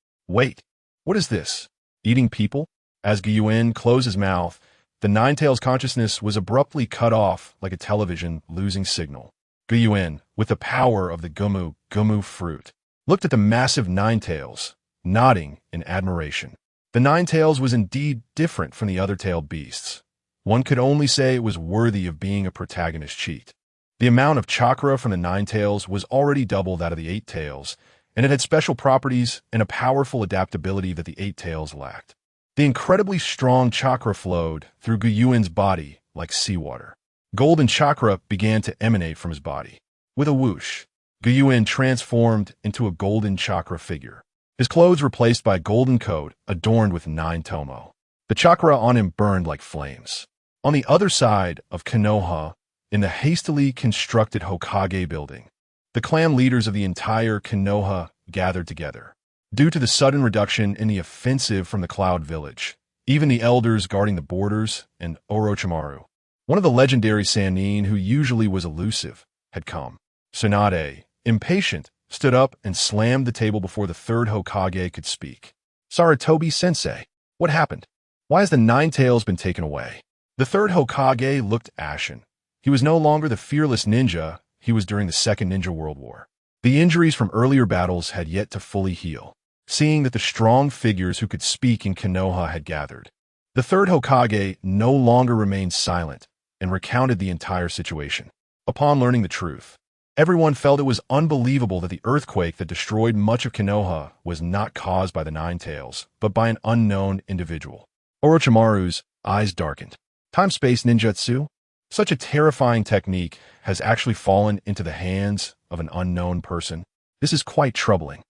What is this? Eating people? As Yuan closed his mouth, the Nine Tails' consciousness was abruptly cut off like a television losing signal. Yuan, with the power of the gumu fruit, looked at the massive Nine Tails, nodding in admiration. The Nine Tails was indeed different from the other tailed beasts. One could only say it was worthy of being a protagonist cheat. The amount of chakra from the Nine Tails was already double that of the Eight Tails, and it had special properties and a powerful adaptability that the Eight Tails lacked. The incredibly strong chakra flowed through Yuan's body like seawater. Golden chakra began to emanate from his body. With a whoosh, Yuan transformed into a golden chakra figure. His clothes were placed by a golden coat adorned with 9 tomo. The chakra on him burned like flames. On the other side of Konoha, in the hastily constructed Hokage building, the clan leaders of the entire Konoha gathered together. Due to the sudden reduction in the offensive from the Cloud Village, even the elders guarding the borders and Orochimaru, one of the legendary Sannin who usually was elusive, had come. Tsunade, impatient, stood up and slammed the table before the third Hokage could speak. Sarutobi-sensei, what happened? Why has the Nine Tails been taken away? The third Hokage looked ashen. He was no longer the fearless ninja he was during the Second Ninja World War. The injuries from earlier battles had yet to fully heal. Seeing that the strong figures who could speak in Konoha had gathered, the third Hokage no longer remained silent and recounted the entire situation. Upon learning the truth, everyone felt it was unbelievable that the earthquake that destroyed much of Konoha was not caused by the Nine Tails, but by an unknown individual. Orochimaru's eyes darkened. Time-space ninjutsu? Such a terrifying technique has actually fallen into the hands of an unknown person. This is quite troubling.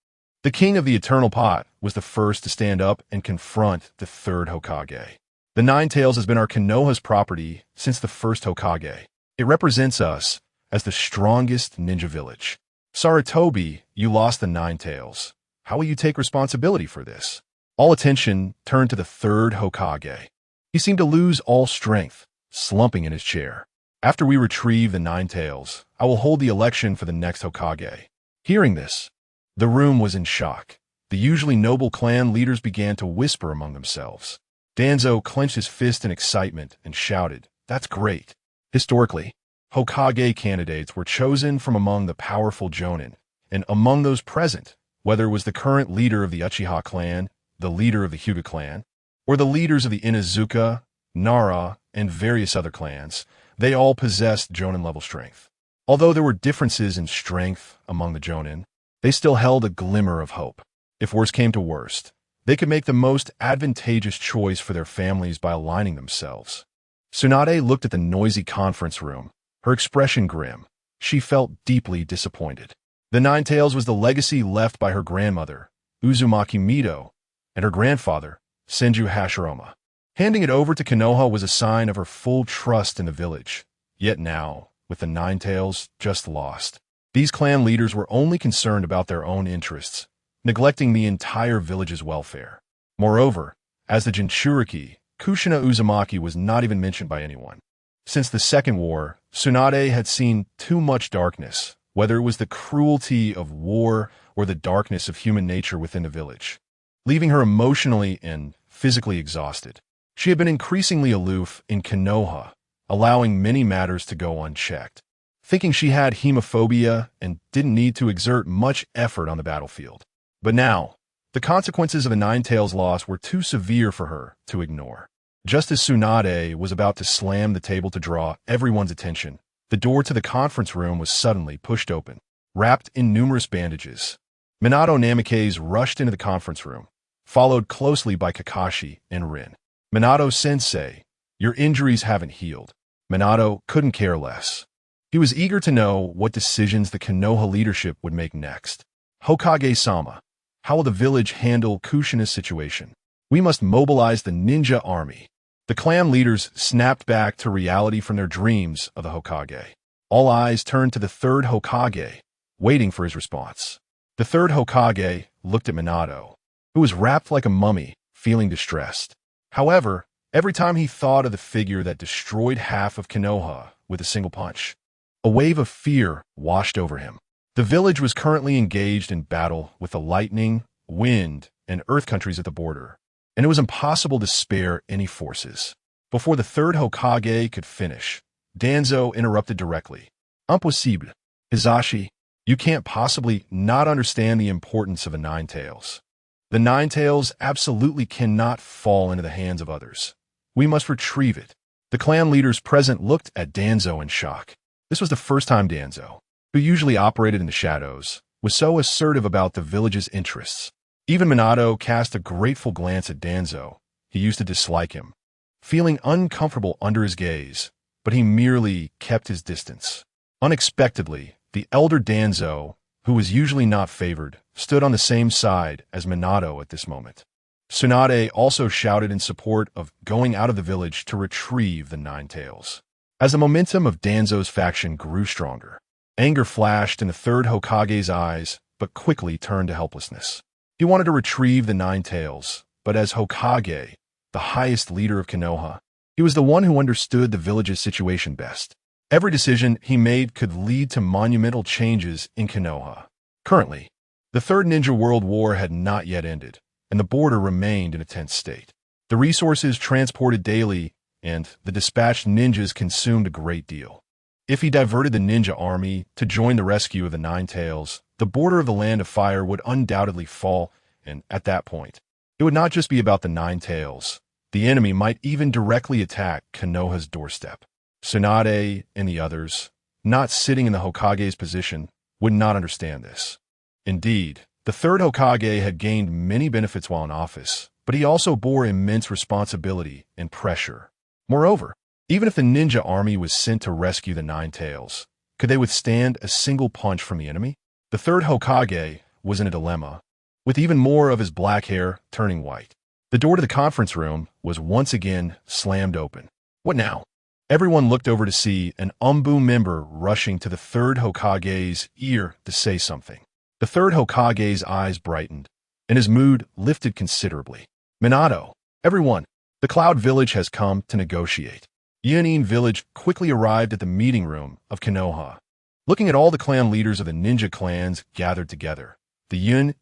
The king of the Eternal Pot was the first to stand up and confront the third Hokage. The Nine Tails has been our Konoha's property since the first Hokage. It represents us as the strongest ninja village. Sarutobi, you lost the Nine Tails. How will you take responsibility for this? All attention turned to the third Hokage. He seemed to lose all strength, slumping in his chair. After we retrieve the Nine Tails, I will hold the election for the next Hokage. Hearing this, the room was in shock. The usually noble clan leaders began to whisper among themselves. Danzo clenched his fist in excitement and shouted, "That's great." Historically, Hokage candidates were chosen from among the powerful Jonin, and among those present, whether it was the current leader of the Uchiha clan, the leader of the Hyuga clan, or the leaders of the Inuzuka, Nara, and various other clans, they all possessed Jonin-level strength. Although there were differences in strength among the Jonin, they still held a glimmer of hope. If worst came to worst, they could make the most advantageous choice for their families by aligning themselves. Tsunade looked at the noisy conference room, her expression grim. She felt deeply disappointed. The Nine Tails was the legacy left by her grandmother, Uzumaki Mido, and her grandfather, Senju Hashirama. Handing it over to Konoha was a sign of her full trust in the village. Yet now, with the Nine Tails just lost, these clan leaders were only concerned about their own interests, neglecting the entire village's welfare. Moreover, as the Jinchuriki, Kushina Uzumaki was not even mentioned by anyone. Since the Second War, Tsunade had seen too much darkness, whether it was the cruelty of war or the darkness of human nature within the village, leaving her emotionally and physically exhausted. She had been increasingly aloof in Konoha, allowing many matters to go unchecked, thinking she had hemophobia and didn't need to exert much effort on the battlefield. But now, the consequences of the Nine Tails loss were too severe for her to ignore. Just as Tsunade was about to slam the table to draw everyone's attention, the door to the conference room was suddenly pushed open, wrapped in numerous bandages. Minato Namikaze rushed into the conference room, followed closely by Kakashi and Rin. "Minato-sensei, your injuries haven't healed." Minato couldn't care less. He was eager to know what decisions the Konoha leadership would make next. "Hokage-sama, how will the village handle Kushina's situation? We must mobilize the ninja army." The clan leaders snapped back to reality from their dreams of the Hokage. All eyes turned to the third Hokage, waiting for his response. The third Hokage looked at Minato, who was wrapped like a mummy, feeling distressed. However, every time he thought of the figure that destroyed half of Konoha with a single punch, a wave of fear washed over him. The village was currently engaged in battle with the lightning, wind, and earth countries at the border, and it was impossible to spare any forces. Before the third Hokage could finish, Danzo interrupted directly. "Impossible. Hizashi, you can't possibly not understand the importance of the Nine Tails. The Nine Tails absolutely cannot fall into the hands of others. We must retrieve it." The clan leaders present looked at Danzo in shock. This was the first time Danzo, who usually operated in the shadows, was so assertive about the village's interests. Even Minato cast a grateful glance at Danzo. He used to dislike him, feeling uncomfortable under his gaze, but he merely kept his distance. Unexpectedly, the elder Danzo, who was usually not favored, stood on the same side as Minato at this moment. Tsunade also shouted in support of going out of the village to retrieve the Nine Tails. As the momentum of Danzo's faction grew stronger, anger flashed in the third Hokage's eyes, but quickly turned to helplessness. He wanted to retrieve the Nine Tails, but as Hokage, the highest leader of Konoha, he was the one who understood the village's situation best. Every decision he made could lead to monumental changes in Konoha. Currently, the Third Ninja World War had not yet ended, and the border remained in a tense state. The resources transported daily and the dispatched ninjas consumed a great deal. If he diverted the ninja army to join the rescue of the Nine Tails, the border of the Land of Fire would undoubtedly fall, and at that point, it would not just be about the Nine Tails. The enemy might even directly attack Konoha's doorstep. Tsunade and the others, not sitting in the Hokage's position, would not understand this. Indeed, the third Hokage had gained many benefits while in office, but he also bore immense responsibility and pressure. Moreover, even if the ninja army was sent to rescue the Nine Tails, could they withstand a single punch from the enemy? The third Hokage was in a dilemma. with even more of his black hair turning white. The door to the conference room was once again slammed open. What now? Everyone looked over to see an Umbu member rushing to the third Hokage's ear to say something. The third Hokage's eyes brightened, and his mood lifted considerably. Minato, everyone, the Cloud Village has come to negotiate. Yuan village quickly arrived at the meeting room of Konoha. Looking at all the clan leaders of the ninja clans gathered together, the Yuan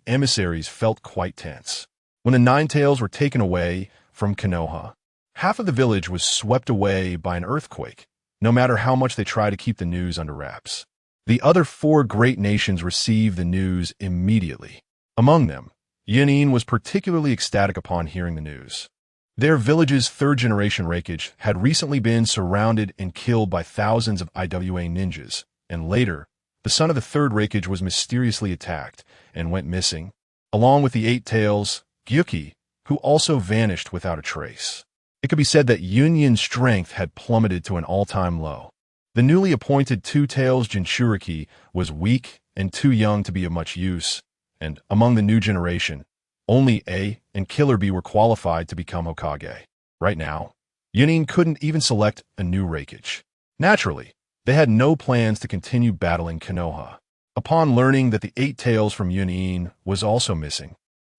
emissaries felt quite tense. When the Nine Tails were taken away from Konoha, half of the village was swept away by an earthquake, no matter how much they tried to keep the news under wraps. The other four great nations received the news immediately. Among them, Yuan was particularly ecstatic upon hearing the news. Their village's third-generation Raikage had recently been surrounded and killed by thousands of IWA ninjas, and later, the son of the third Raikage was mysteriously attacked and went missing, along with the Eight Tails, Gyuki, who also vanished without a trace. It could be said that Yuan's strength had plummeted to an all-time low. The newly appointed Two Tails Jinchuriki was weak and too young to be of much use, and among the new generation, only A and Killer B were qualified to become Hokage. Right now, Yuan couldn't even select a new Raikage. Naturally, they had no plans to continue battling Konoha. Upon learning that the Eight Tails from Yuan was also missing,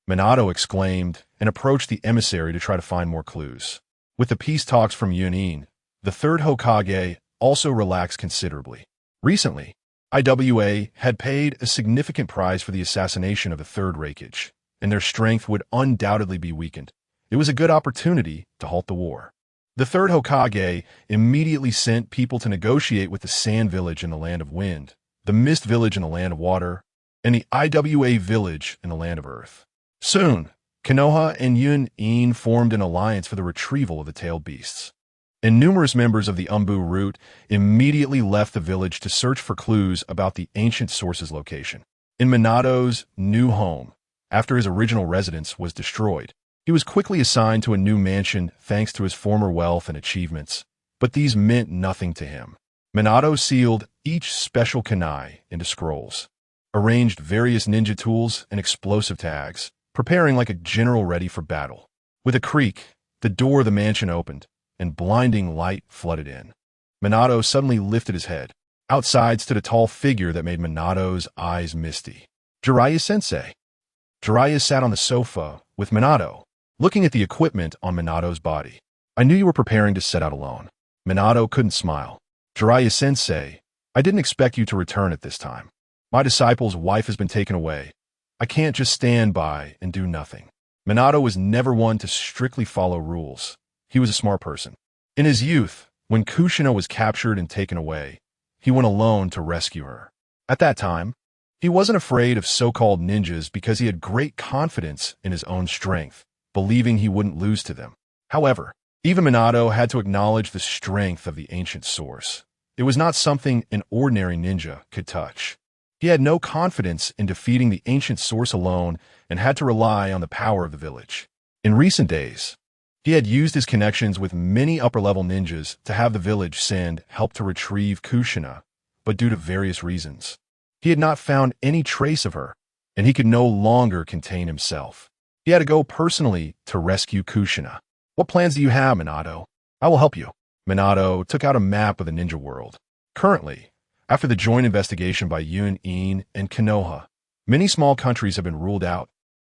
Minato exclaimed and approached the emissary to try to find more clues. With the peace talks from Yuan, the third Hokage also relaxed considerably. Recently, IWA had paid a significant price for the assassination of the third Raikage, and their strength would undoubtedly be weakened. It was a good opportunity to halt the war. The third Hokage immediately sent people to negotiate with the Sand Village in the Land of Wind, the Mist Village in the Land of Water, and the IWA Village in the Land of Earth. Soon, Konoha and Yuan formed an alliance for the retrieval of the tailed beasts, and numerous members of the Umbu route immediately left the village to search for clues about the ancient source's location. In Minato's new home, after his original residence was destroyed, he was quickly assigned to a new mansion thanks to his former wealth and achievements, but these meant nothing to him. Minato sealed each special kunai into scrolls, arranged various ninja tools and explosive tags, preparing like a general ready for battle. With a creak, the door of the mansion opened, and blinding light flooded in. Minato suddenly lifted his head. Outside stood a tall figure that made Minato's eyes misty. Jiraiya-sensei. Jiraiya sat on the sofa with Minato, looking at the equipment on Minato's body. I knew you were preparing to set out alone. Minato couldn't smile. Jiraiya-sensei, I didn't expect you to return at this time. My disciple's wife has been taken away. I can't just stand by and do nothing. Minato was never one to strictly follow rules. He was a smart person. In his youth, when Kushina was captured and taken away, he went alone to rescue her. At that time, he wasn't afraid of so-called ninjas because he had great confidence in his own strength, believing he wouldn't lose to them. However, even Minato had to acknowledge the strength of the ancient source. It was not something an ordinary ninja could touch. He had no confidence in defeating the ancient source alone and had to rely on the power of the village. In recent days, he had used his connections with many upper-level ninjas to have the village send help to retrieve Kushina, but due to various reasons, he had not found any trace of her, and he could no longer contain himself. He had to go personally to rescue Kushina. What plans do you have, Minato? I will help you. Minato took out a map of the ninja world. Currently, after the joint investigation by Yuan and Konoha, many small countries have been ruled out,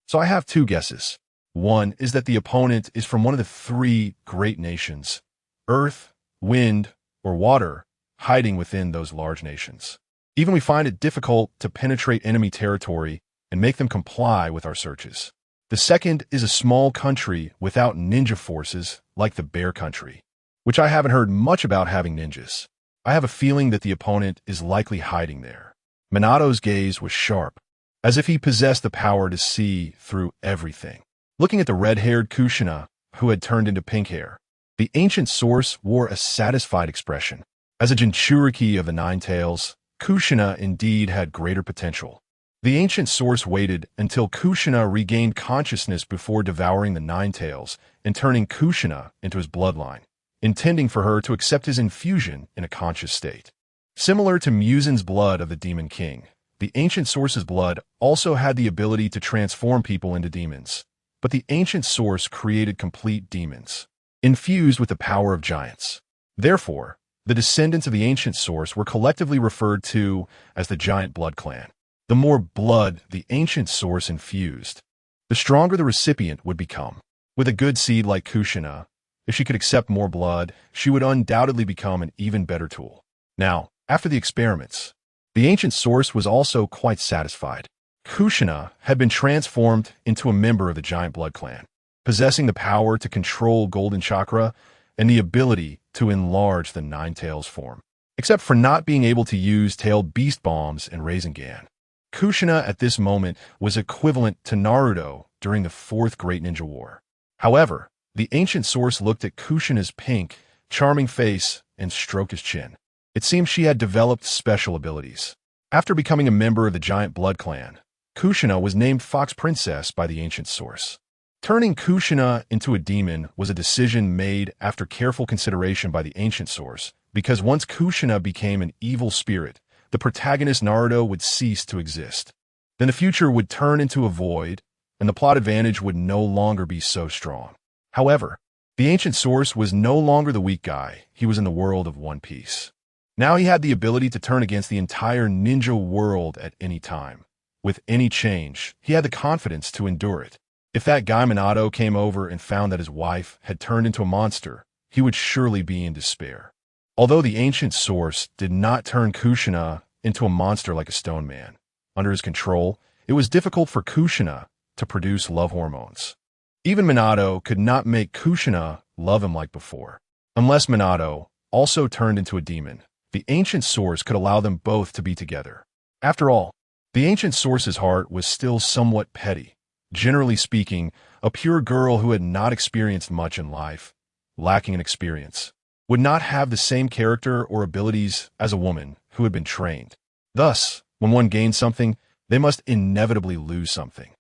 so I have two guesses. One is that the opponent is from one of the three great nations, Earth, Wind, or Water, hiding within those large nations. Even we find it difficult to penetrate enemy territory and make them comply with our searches. The second is a small country without ninja forces like the Bear Country, which I haven't heard much about having ninjas. I have a feeling that the opponent is likely hiding there. Minato's gaze was sharp, as if he possessed the power to see through everything. Looking at the red-haired Kushina, who had turned into pink hair, the ancient source wore a satisfied expression. As a Jinchuriki of the Nine Tails, Kushina indeed had greater potential. The ancient source waited until Kushina regained consciousness before devouring the Nine Tails and turning Kushina into his bloodline, intending for her to accept his infusion in a conscious state. Similar to Muzin's blood of the Demon King, The ancient source's blood also had the ability to transform people into demons. But the ancient source created complete demons, infused with the power of giants. Therefore, the descendants of the ancient source were collectively referred to as the giant blood clan. The more blood the ancient source infused, the stronger the recipient would become. With a good seed like Kushina, if she could accept more blood, she would undoubtedly become an even better tool. Now, after the experiments, the ancient source was also quite satisfied. Kushina had been transformed into a member of the giant blood clan, possessing the power to control golden chakra and the ability to enlarge the Nine Tails form, except for not being able to use tailed beast bombs and Rasengan. Kushina at this moment was equivalent to Naruto during the Fourth Great Ninja War. However, the ancient source looked at Kushina's pink, charming face and stroked his chin. It seemed she had developed special abilities. After becoming a member of the giant blood clan, Kushina was named Fox Princess by the ancient source. Turning Kushina into a demon was a decision made after careful consideration by the ancient source, because once Kushina became an evil spirit, the protagonist Naruto would cease to exist. Then the future would turn into a void, and the plot advantage would no longer be so strong. However, the ancient source was no longer the weak guy. He was in the world of One Piece. Now he had the ability to turn against the entire ninja world at any time. With any change, he had the confidence to endure it. If that guy Minato came over and found that his wife had turned into a monster, he would surely be in despair. Although the ancient source did not turn Kushina into a monster like a stone man, under his control, it was difficult for Kushina to produce love hormones. Even Minato could not make Kushina love him like before. Unless Minato also turned into a demon, the ancient source could allow them both to be together. After all, the ancient source's heart was still somewhat petty. Generally speaking, a pure girl who had not experienced much in life, lacking in experience, would not have the same character or abilities as a woman who had been trained. Thus, when one gains something, they must inevitably lose something.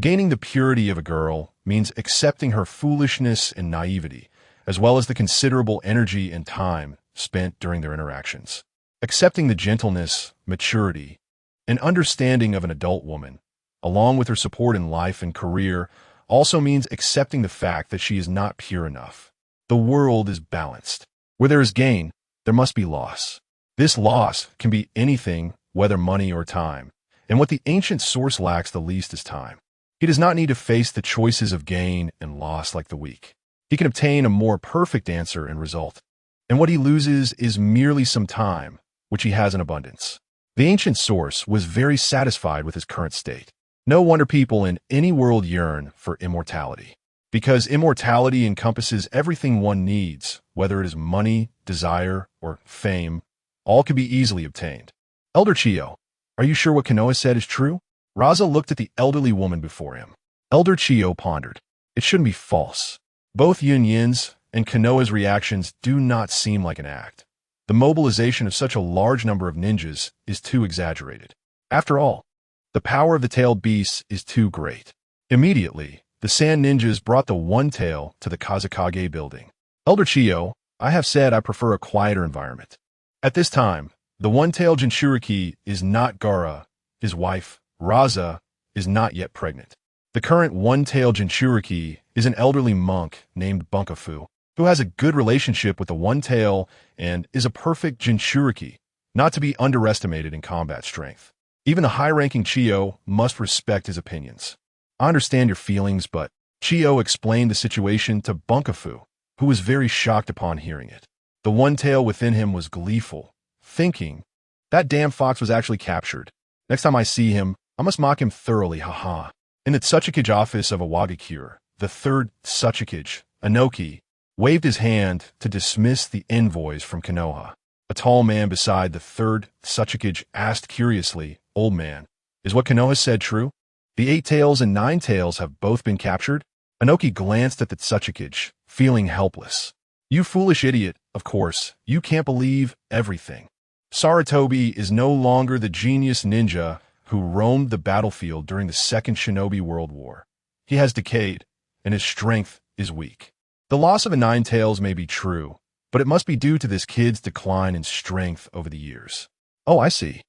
Gaining the purity of a girl means accepting her foolishness and naivety, as well as the considerable energy and time spent during their interactions. Accepting the gentleness, maturity, and understanding of an adult woman, along with her support in life and career, also means accepting the fact that she is not pure enough. The world is balanced. Where there is gain, there must be loss. This loss can be anything, whether money or time, and what the ancient source lacks the least is time. He does not need to face the choices of gain and loss like the weak. He can obtain a more perfect answer and result. And what he loses is merely some time, which he has in abundance. The ancient source was very satisfied with his current state. No wonder people in any world yearn for immortality. Because immortality encompasses everything one needs, whether it is money, desire, or fame, all can be easily obtained. Elder Chiyo, are you sure what Konoha said is true? Raza looked at the elderly woman before him. Elder Chiyo pondered. It shouldn't be false. Both Yun Yin's and Konoha's reactions do not seem like an act. The mobilization of such a large number of ninjas is too exaggerated. After all, the power of the tailed beasts is too great. Immediately, the sand ninjas brought the One Tail to the Kazekage building. Elder Chiyo, I have said I prefer a quieter environment. At this time, the One Tail Jinchuriki is not Gaara. His wife, Raza, is not yet pregnant. The current One Tail Jinchuriki is an elderly monk named Bunkafu, who has a good relationship with the One Tail and is a perfect Jinchuriki, not to be underestimated in combat strength. Even the high-ranking Chiyo must respect his opinions. I understand your feelings, but Chiyo explained the situation to Bunkafu, who was very shocked upon hearing it. The One Tail within him was gleeful, thinking, that damn fox was actually captured. Next time I see him, I must mock him thoroughly, haha. In the Tsuchikage office of Awagakure, the third Tsuchikage, Inoki, waved his hand to dismiss the envoys from Konoha. A tall man beside the third Tsuchikage asked curiously, Old man, is what Konoha said true? The 8 Tails and 9 Tails have both been captured? Inoki glanced at the Tsuchikage, feeling helpless. You foolish idiot, of course, you can't believe everything. Sarutobi is no longer the genius ninja who roamed the battlefield during the Second Shinobi World War. He has decayed, and his strength is weak. The loss of a 9 Tails may be true, but it must be due to this kid's decline in strength over the years. Oh, I see.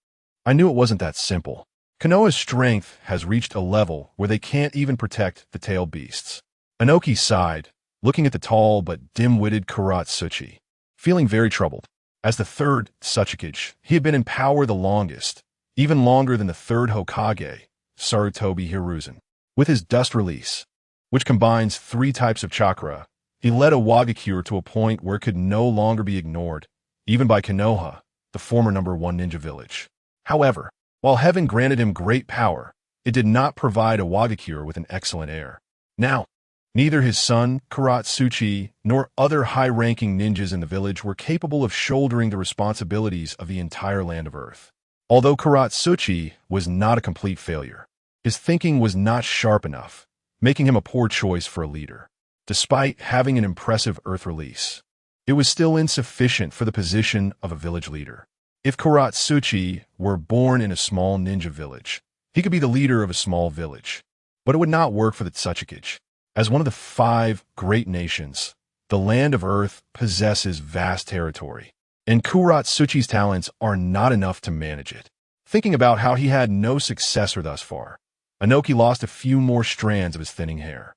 I knew it wasn't that simple. Konoha's strength has reached a level where they can't even protect the tailed beasts. Inoki sighed, looking at the tall but dim-witted Kurotsuchi, feeling very troubled. As the third Tsuchikage, he had been in power the longest, even longer than the third Hokage, Sarutobi Hiruzen. With his dust release, which combines 3 types of chakra, he led a Wagakure to a point where it could no longer be ignored, even by Konoha, the former #1 ninja village. However, while heaven granted him great power, it did not provide a Wagakure with an excellent heir. Now, neither his son, Kurotsuchi, nor other high-ranking ninjas in the village were capable of shouldering the responsibilities of the entire land of Earth. Although Kurotsuchi was not a complete failure, his thinking was not sharp enough, making him a poor choice for a leader. Despite having an impressive Earth release, it was still insufficient for the position of a village leader. If Kurotsuchi were born in a small ninja village, he could be the leader of a small village. But it would not work for the Tsuchikage. As one of the 5 great nations, the land of Earth possesses vast territory, and Kurotsuchi's talents are not enough to manage it. Thinking about how he had no successor thus far, Inoki lost a few more strands of his thinning hair.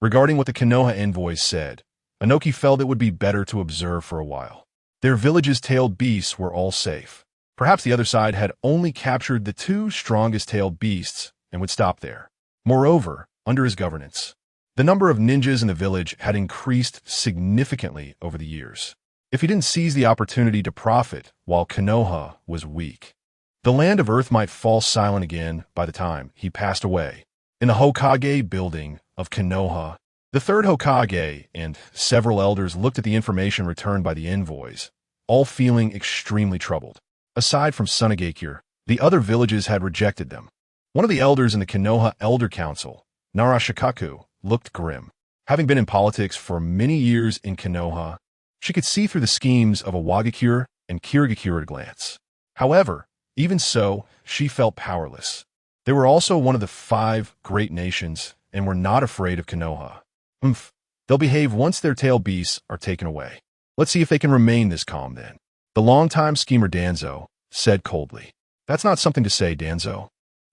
Regarding what the Konoha envoys said, Inoki felt it would be better to observe for a while. Their village's tailed beasts were all safe. Perhaps the other side had only captured the 2 strongest tailed beasts and would stop there. Moreover, under his governance, the number of ninjas in the village had increased significantly over the years. If he didn't seize the opportunity to profit while Konoha was weak, the land of Earth might fall silent again by the time he passed away. In the Hokage building of Konoha, the third Hokage and several elders looked at the information returned by the envoys, all feeling extremely troubled. Aside from Sunagakure, the other villages had rejected them. One of the elders in the Konoha Elder Council, Narashikaku, looked grim. Having been in politics for many years in Konoha, she could see through the schemes of a Wagakure and Kirigakure at a glance. However, even so, she felt powerless. They were also one of the 5 great nations and were not afraid of Konoha. They'll behave once their tail beasts are taken away. Let's see if they can remain this calm then. The longtime schemer Danzo said coldly. That's not something to say, Danzo.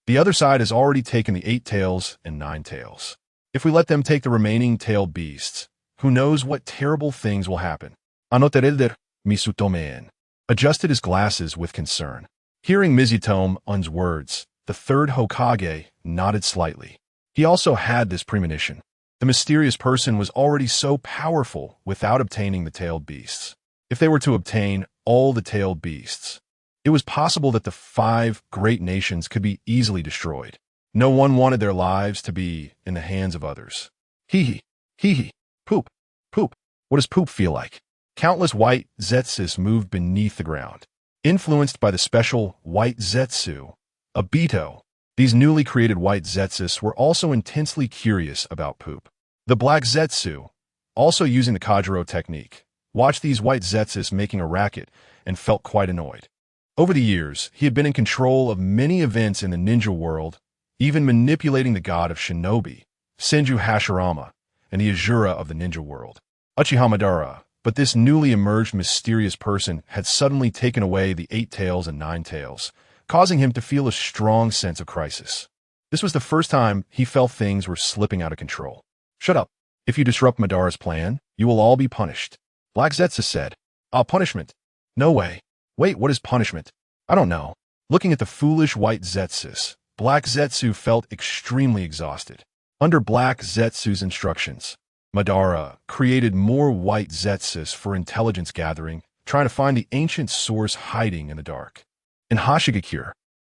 The other side has already taken the 8 tails and 9 tails. If we let them take the remaining tailed beasts, who knows what terrible things will happen. Anoterelder, Misutomen adjusted his glasses with concern. Hearing Mizutome-un's words, the third Hokage nodded slightly. He also had this premonition. The mysterious person was already so powerful without obtaining the tailed beasts. If they were to obtain all the tailed beasts, it was possible that the 5 great nations could be easily destroyed. No one wanted their lives to be in the hands of others. Hee hee, poop, poop. What does poop feel like? Countless white zetsus moved beneath the ground. Influenced by the special white zetsu, Abito, these newly created white zetsus were also intensely curious about poop. The black zetsu, also using the Kajiro technique, watched these white zetsus making a racket and felt quite annoyed. Over the years, he had been in control of many events in the ninja world, even manipulating the god of shinobi, Senju Hashirama, and the Azura of the ninja world, Uchiha Madara. But this newly emerged mysterious person had suddenly taken away the 8 tails and 9 tails, causing him to feel a strong sense of crisis. This was the first time he felt things were slipping out of control. Shut up. If you disrupt Madara's plan, you will all be punished. Black Zetsu said. Punishment? No way. Wait, what is punishment? I don't know. Looking at the foolish white Zetsus, Black Zetsu felt extremely exhausted. Under Black Zetsu's instructions, Madara created more white Zetsus for intelligence gathering, trying to find the ancient source hiding in the dark. In Hashigakure,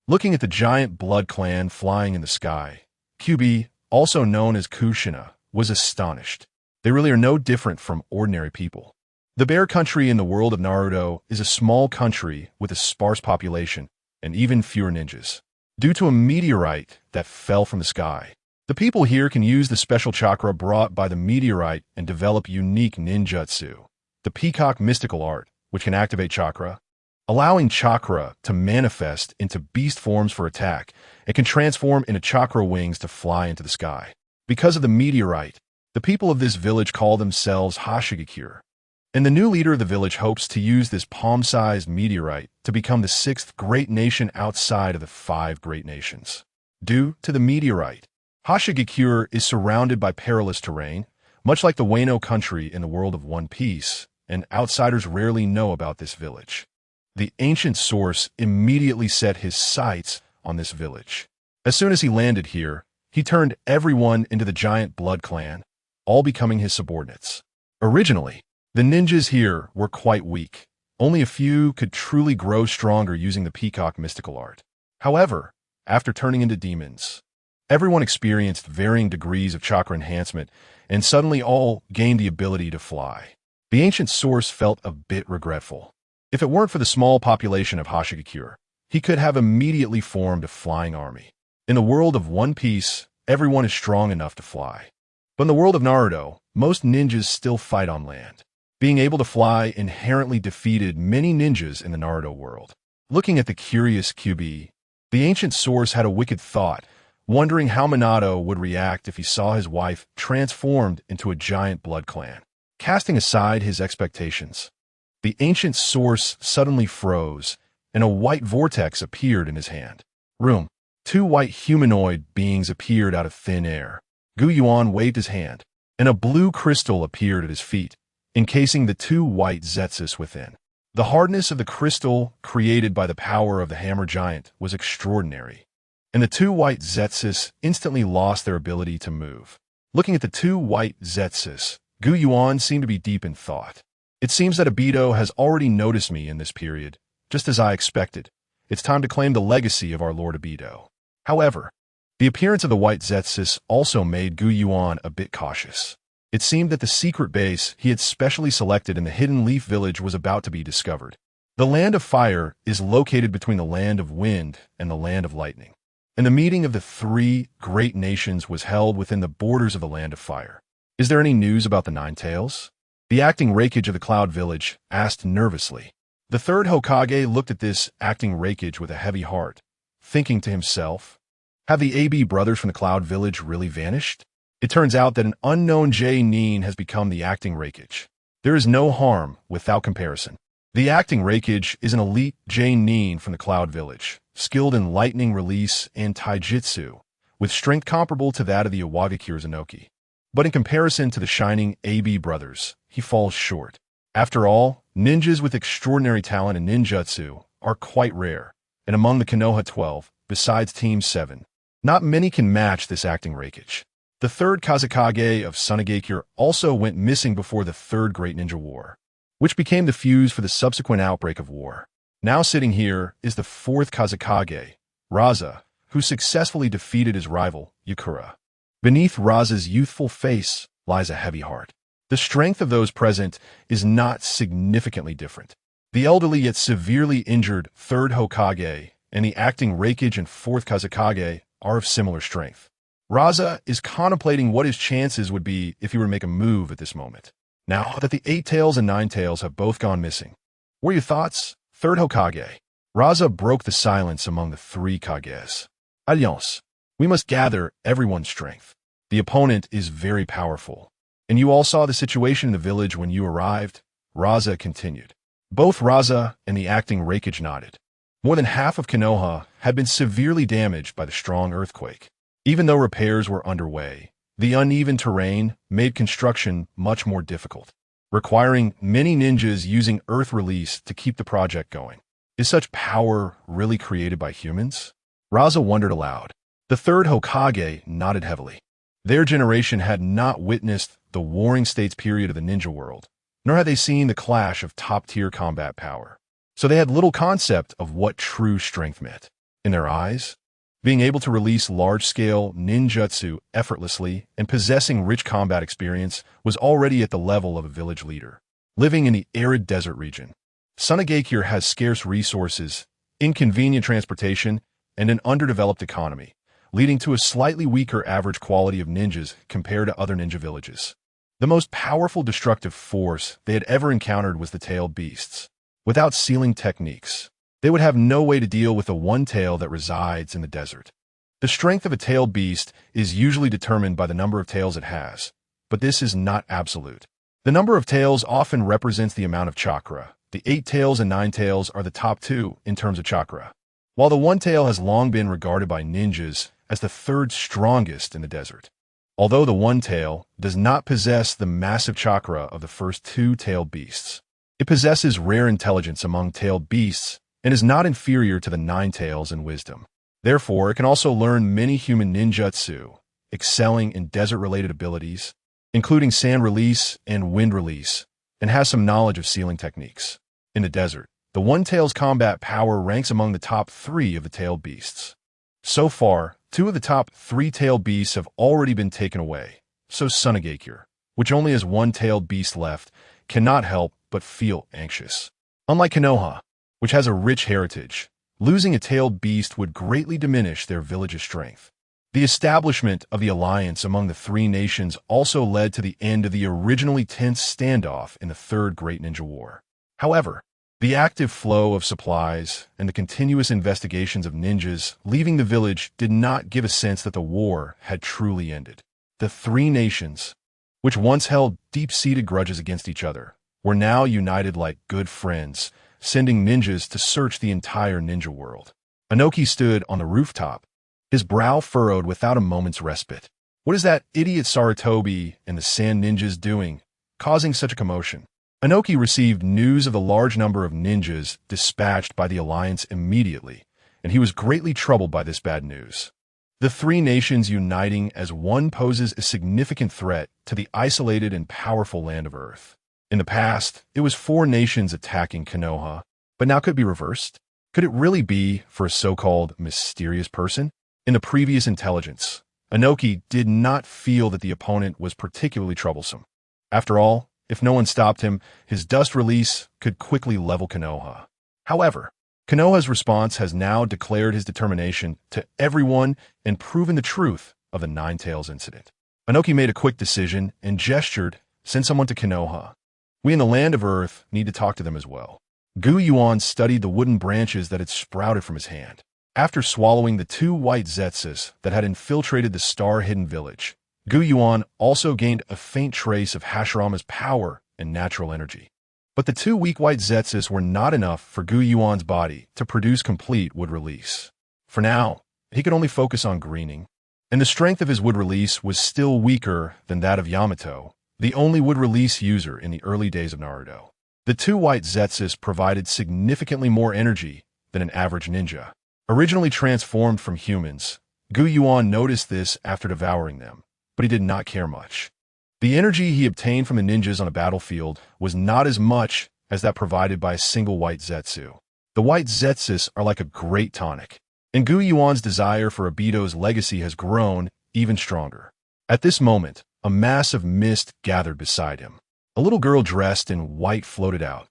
looking at the giant blood clan flying in the sky, Kyubi, also known as Kushina, was astonished. They really are no different from ordinary people. The bear country in the world of Naruto is a small country with a sparse population and even fewer ninjas. Due to a meteorite that fell from the sky, the people here can use the special chakra brought by the meteorite and develop unique ninjutsu, the peacock mystical art, which can activate chakra, allowing chakra to manifest into beast forms for attack and can transform into chakra wings to fly into the sky. Because of the meteorite, the people of this village call themselves Hashigakure. And the new leader of the village hopes to use this palm-sized meteorite to become the 6th great nation outside of the 5 great nations. Due to the meteorite, Hashigakure is surrounded by perilous terrain, much like the Wano country in the world of One Piece, and outsiders rarely know about this village. The ancient source immediately set his sights on this village. As soon as he landed here, he turned everyone into the giant blood clan, all becoming his subordinates. Originally, the ninjas here were quite weak. Only a few could truly grow stronger using the peacock mystical art. However, after turning into demons, everyone experienced varying degrees of chakra enhancement, and suddenly all gained the ability to fly. The ancient source felt a bit regretful. If it weren't for the small population of Hashigakure, he could have immediately formed a flying army. In the world of One Piece, everyone is strong enough to fly. But in the world of Naruto, most ninjas still fight on land. Being able to fly inherently defeated many ninjas in the Naruto world. Looking at the curious QB, the ancient source had a wicked thought, wondering how Minato would react if he saw his wife transformed into a giant blood clan. Casting aside his expectations, the ancient source suddenly froze, and a white vortex appeared in his hand. Room. 2 white humanoid beings appeared out of thin air. Yuan waved his hand, and a blue crystal appeared at his feet, encasing the 2 white Zetsus within. The hardness of the crystal created by the power of the hammer giant was extraordinary, and the 2 white Zetsus instantly lost their ability to move. Looking at the 2 white Zetsus, Yuan seemed to be deep in thought. It seems that Obito has already noticed me in this period, just as I expected. It's time to claim the legacy of our Lord Obito. However, the appearance of the white Zetsus also made Yuan a bit cautious. It seemed that the secret base he had specially selected in the Hidden Leaf Village was about to be discovered. The Land of Fire is located between the Land of Wind and the Land of Lightning, and the meeting of the 3 great nations was held within the borders of the Land of Fire. Is there any news about the Nine Tails? The acting Raikage of the Cloud Village asked nervously. The 3rd Hokage looked at this acting Raikage with a heavy heart, thinking to himself, have the AB brothers from the Cloud Village really vanished? It turns out that an unknown J-Nin has become the acting Raikage. There is no harm without comparison. The acting Raikage is an elite J-Nin from the Cloud Village, skilled in lightning release and taijutsu, with strength comparable to that of the Iwagakure Zenoki. But in comparison to the shining AB brothers, he falls short. After all, ninjas with extraordinary talent in ninjutsu are quite rare, and among the Konoha 12, besides Team 7, not many can match this acting Raikage. The 3rd Kazekage of Sunagakure also went missing before the 3rd Great Ninja War, which became the fuse for the subsequent outbreak of war. Now sitting here is the 4th Kazekage, Raza, who successfully defeated his rival, Yakura. Beneath Raza's youthful face lies a heavy heart. The strength of those present is not significantly different. The elderly yet severely injured 3rd Hokage and the acting Raikage and 4th Kazekage are of similar strength. Raza is contemplating what his chances would be if he were to make a move at this moment. Now that the 8 Tails and 9 Tails have both gone missing, what are your thoughts, 3rd Hokage? Raza broke the silence among the 3 Kages. Alliance, we must gather everyone's strength. The opponent is very powerful. And you all saw the situation in the village when you arrived? Raza continued. Both Raza and the acting Raikage nodded. More than half of Konoha had been severely damaged by the strong earthquake. Even though repairs were underway, the uneven terrain made construction much more difficult, requiring many ninjas using earth release to keep the project going. Is such power really created by humans? Raza wondered aloud. The 3rd Hokage nodded heavily. Their generation had not witnessed the Warring States period of the ninja world, nor had they seen the clash of top-tier combat power. So they had little concept of what true strength meant. In their eyes, being able to release large-scale ninjutsu effortlessly and possessing rich combat experience was already at the level of a village leader. Living in the arid desert region, Sunagakure has scarce resources, inconvenient transportation, and an underdeveloped economy, leading to a slightly weaker average quality of ninjas compared to other ninja villages. The most powerful destructive force they had ever encountered was the tailed beasts. Without sealing techniques, they would have no way to deal with the one tail that resides in the desert. The strength of a tailed beast is usually determined by the number of tails it has, but this is not absolute. The number of tails often represents the amount of chakra. The 8 tails and 9 tails are the top two in terms of chakra, while the 1 tail has long been regarded by ninjas as the third strongest in the desert. Although the 1 tail does not possess the massive chakra of the first 2 tailed beasts, it possesses rare intelligence among tailed beasts and is not inferior to the 9 tails in wisdom. Therefore, it can also learn many human ninjutsu, excelling in desert-related abilities, including sand release and wind release, and has some knowledge of sealing techniques. In the desert, the 1 tail's combat power ranks among the top 3 of the tailed beasts. So far, 2 of the top 3 tailed beasts have already been taken away, so Sunagakure, which only has 1 tailed beast left, cannot help but feel anxious. Unlike Konoha, which has a rich heritage, losing a tailed beast would greatly diminish their village's strength. The establishment of the alliance among the 3 nations also led to the end of the originally tense standoff in the Third Great Ninja War. However, the active flow of supplies and the continuous investigations of ninjas leaving the village did not give a sense that the war had truly ended. The 3 nations, which once held deep-seated grudges against each other, were now united like good friends, sending ninjas to search the entire ninja world. Inoki stood on the rooftop, his brow furrowed without a moment's respite. What is that idiot Sarutobi and the sand ninjas doing, causing such a commotion? Inoki received news of the large number of ninjas dispatched by the alliance immediately, and he was greatly troubled by this bad news. The 3 nations uniting as one poses a significant threat to the isolated and powerful land of Earth. In the past, it was 4 nations attacking Konoha, but now could it be reversed? Could it really be for a so-called mysterious person? In the previous intelligence, Inoki did not feel that the opponent was particularly troublesome. After all, if no one stopped him, his dust release could quickly level Konoha. However, Konoha's response has now declared his determination to everyone and proven the truth of the 9 Tails incident. Inoki made a quick decision and gestured, "Send someone to Konoha. We in the land of Earth need to talk to them as well." Yuan studied the wooden branches that had sprouted from his hand. After swallowing the 2 white Zetsus that had infiltrated the star-hidden village, Yuan also gained a faint trace of Hashirama's power and natural energy. But the 2 weak white Zetsus were not enough for Yuan's body to produce complete wood release. For now, he could only focus on greening, and the strength of his wood release was still weaker than that of Yamato, the only wood release user in the early days of Naruto. The 2 white Zetsus provided significantly more energy than an average ninja. Originally transformed from humans, Yuan noticed this after devouring them, but he did not care much. The energy he obtained from the ninjas on a battlefield was not as much as that provided by a single white Zetsu. The white Zetsus are like a great tonic, and Yuan's desire for Obito's legacy has grown even stronger. At this moment, a mass of mist gathered beside him. A little girl dressed in white floated out,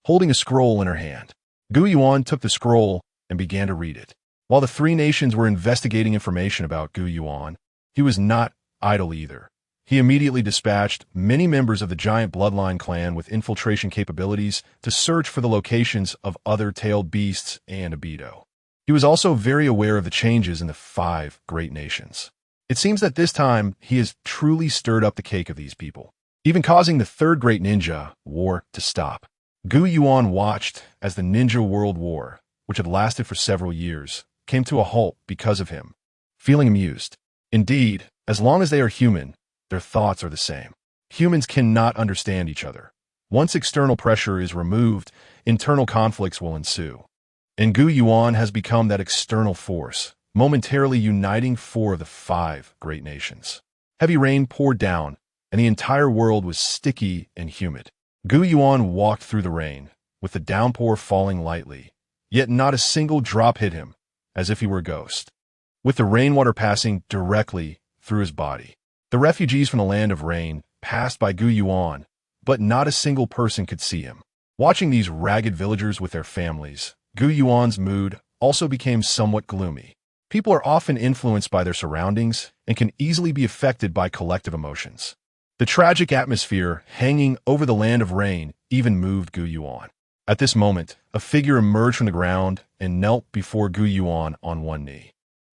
holding a scroll in her hand. Yuan took the scroll and began to read it. While the 3 nations were investigating information about Yuan, he was not idle either. He immediately dispatched many members of the giant bloodline clan with infiltration capabilities to search for the locations of other tailed beasts and Obito. He was also very aware of the changes in the 5 great nations. It seems that this time he has truly stirred up the cake of these people, even causing the Third Great Ninja War to stop. Yuan watched as the Ninja World War, which had lasted for several years, came to a halt because of him, feeling amused. Indeed, as long as they are human, their thoughts are the same. Humans cannot understand each other. Once external pressure is removed, internal conflicts will ensue. And Yuan has become that external force, momentarily uniting 4 of the 5 great nations. Heavy rain poured down, and the entire world was sticky and humid. Yuan walked through the rain, with the downpour falling lightly, yet not a single drop hit him, as if he were a ghost. With the rainwater passing directly through his body, the refugees from the land of rain passed by Yuan, but not a single person could see him. Watching these ragged villagers with their families, Yuan's mood also became somewhat gloomy. People are often influenced by their surroundings and can easily be affected by collective emotions. The tragic atmosphere hanging over the land of rain even moved Yuan. At this moment, a figure emerged from the ground and knelt before Yuan on one knee.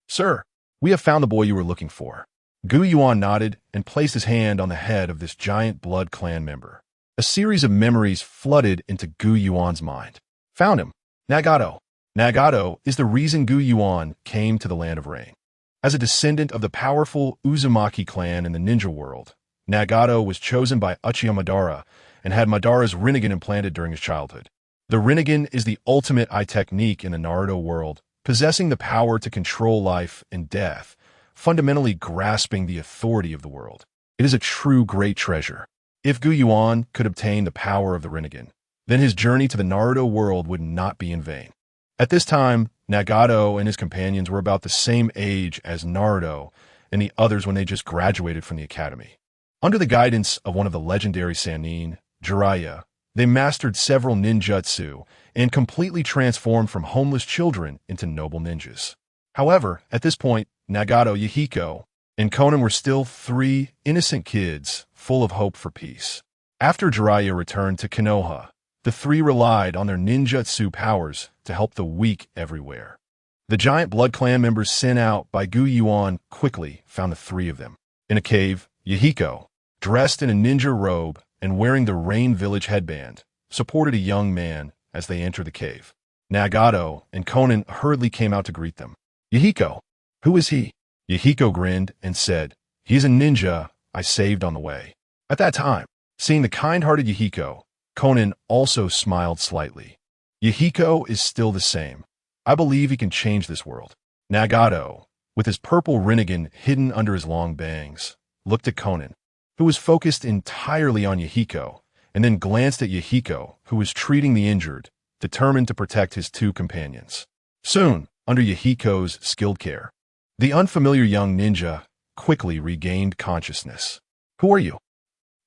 "Sir, we have found the boy you were looking for." Yuan nodded and placed his hand on the head of this giant blood clan member. A series of memories flooded into Yuan's mind. Found him. Nagato. Nagato is the reason Yuan came to the Land of Rain. As a descendant of the powerful Uzumaki clan in the ninja world, Nagato was chosen by Uchiha Madara and had Madara's Rinnegan implanted during his childhood. The Rinnegan is the ultimate eye technique in the Naruto world, possessing the power to control life and death, fundamentally grasping the authority of the world. It is a true great treasure. If Yuan could obtain the power of the Rinnegan, then his journey to the Naruto world would not be in vain. At this time, Nagato and his companions were about the same age as Naruto and the others when they just graduated from the academy. Under the guidance of one of the legendary Sannin, Jiraiya, they mastered several ninjutsu and completely transformed from homeless children into noble ninjas. However, at this point, Nagato, Yahiko, and Konan were still 3 innocent kids full of hope for peace. After Jiraiya returned to Konoha, the 3 relied on their ninjutsu powers to help the weak everywhere. The giant blood clan members sent out by Yuan quickly found the 3 of them. In a cave, Yahiko, dressed in a ninja robe and wearing the Rain Village headband, supported a young man as they entered the cave. Nagato and Konan hurriedly came out to greet them. Yahiko, who is he? Yahiko grinned and said, he's a ninja I saved on the way. At that time, seeing the kind-hearted Yahiko, Konan also smiled slightly. Yahiko is still the same. I believe he can change this world. Nagato, with his purple Rinnegan hidden under his long bangs, looked at Konan, who was focused entirely on Yahiko, and then glanced at Yahiko, who was treating the injured, determined to protect his 2 companions. Soon, under Yahiko's skilled care, the unfamiliar young ninja quickly regained consciousness. Who are you?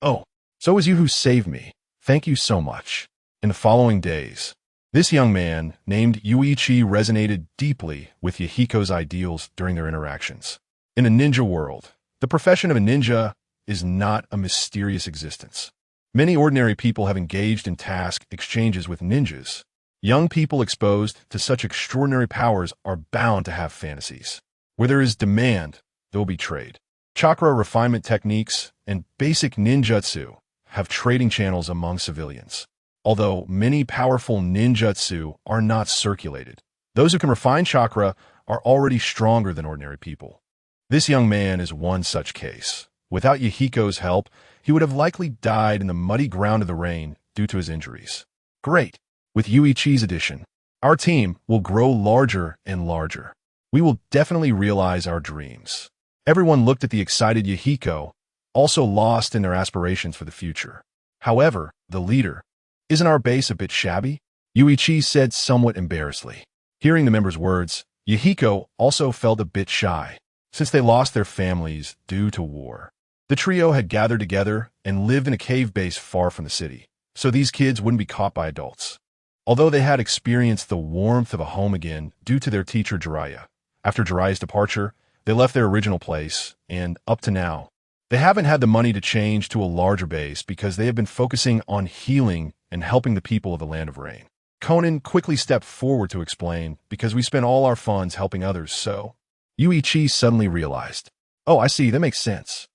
Oh, so it was you who saved me. Thank you so much. In the following days, this young man, named Yuichi, resonated deeply with Yahiko's ideals during their interactions. In a ninja world, the profession of a ninja is not a mysterious existence. Many ordinary people have engaged in task exchanges with ninjas. Young people exposed to such extraordinary powers are bound to have fantasies. Where there is demand, there will be trade. Chakra refinement techniques and basic ninjutsu have trading channels among civilians. Although many powerful ninjutsu are not circulated, those who can refine chakra are already stronger than ordinary people. This young man is one such case. Without Yahiko's help, he would have likely died in the muddy ground of the rain due to his injuries. Great! With Yuichi's addition, our team will grow larger and larger. We will definitely realize our dreams. Everyone looked at the excited Yahiko, also lost in their aspirations for the future. However, the leader, isn't our base a bit shabby? Yuichi said somewhat embarrassedly. Hearing the members' words, Yahiko also felt a bit shy, since they lost their families due to war. The trio had gathered together and lived in a cave base far from the city, so these kids wouldn't be caught by adults. Although they had experienced the warmth of a home again due to their teacher Jiraiya, after Jiraiya's departure, they left their original place, and up to now, they haven't had the money to change to a larger base because they have been focusing on healing and helping the people of the Land of Rain. Konan quickly stepped forward to explain, because we spent all our funds helping others, so... Yuichi suddenly realized, oh, I see, that makes sense.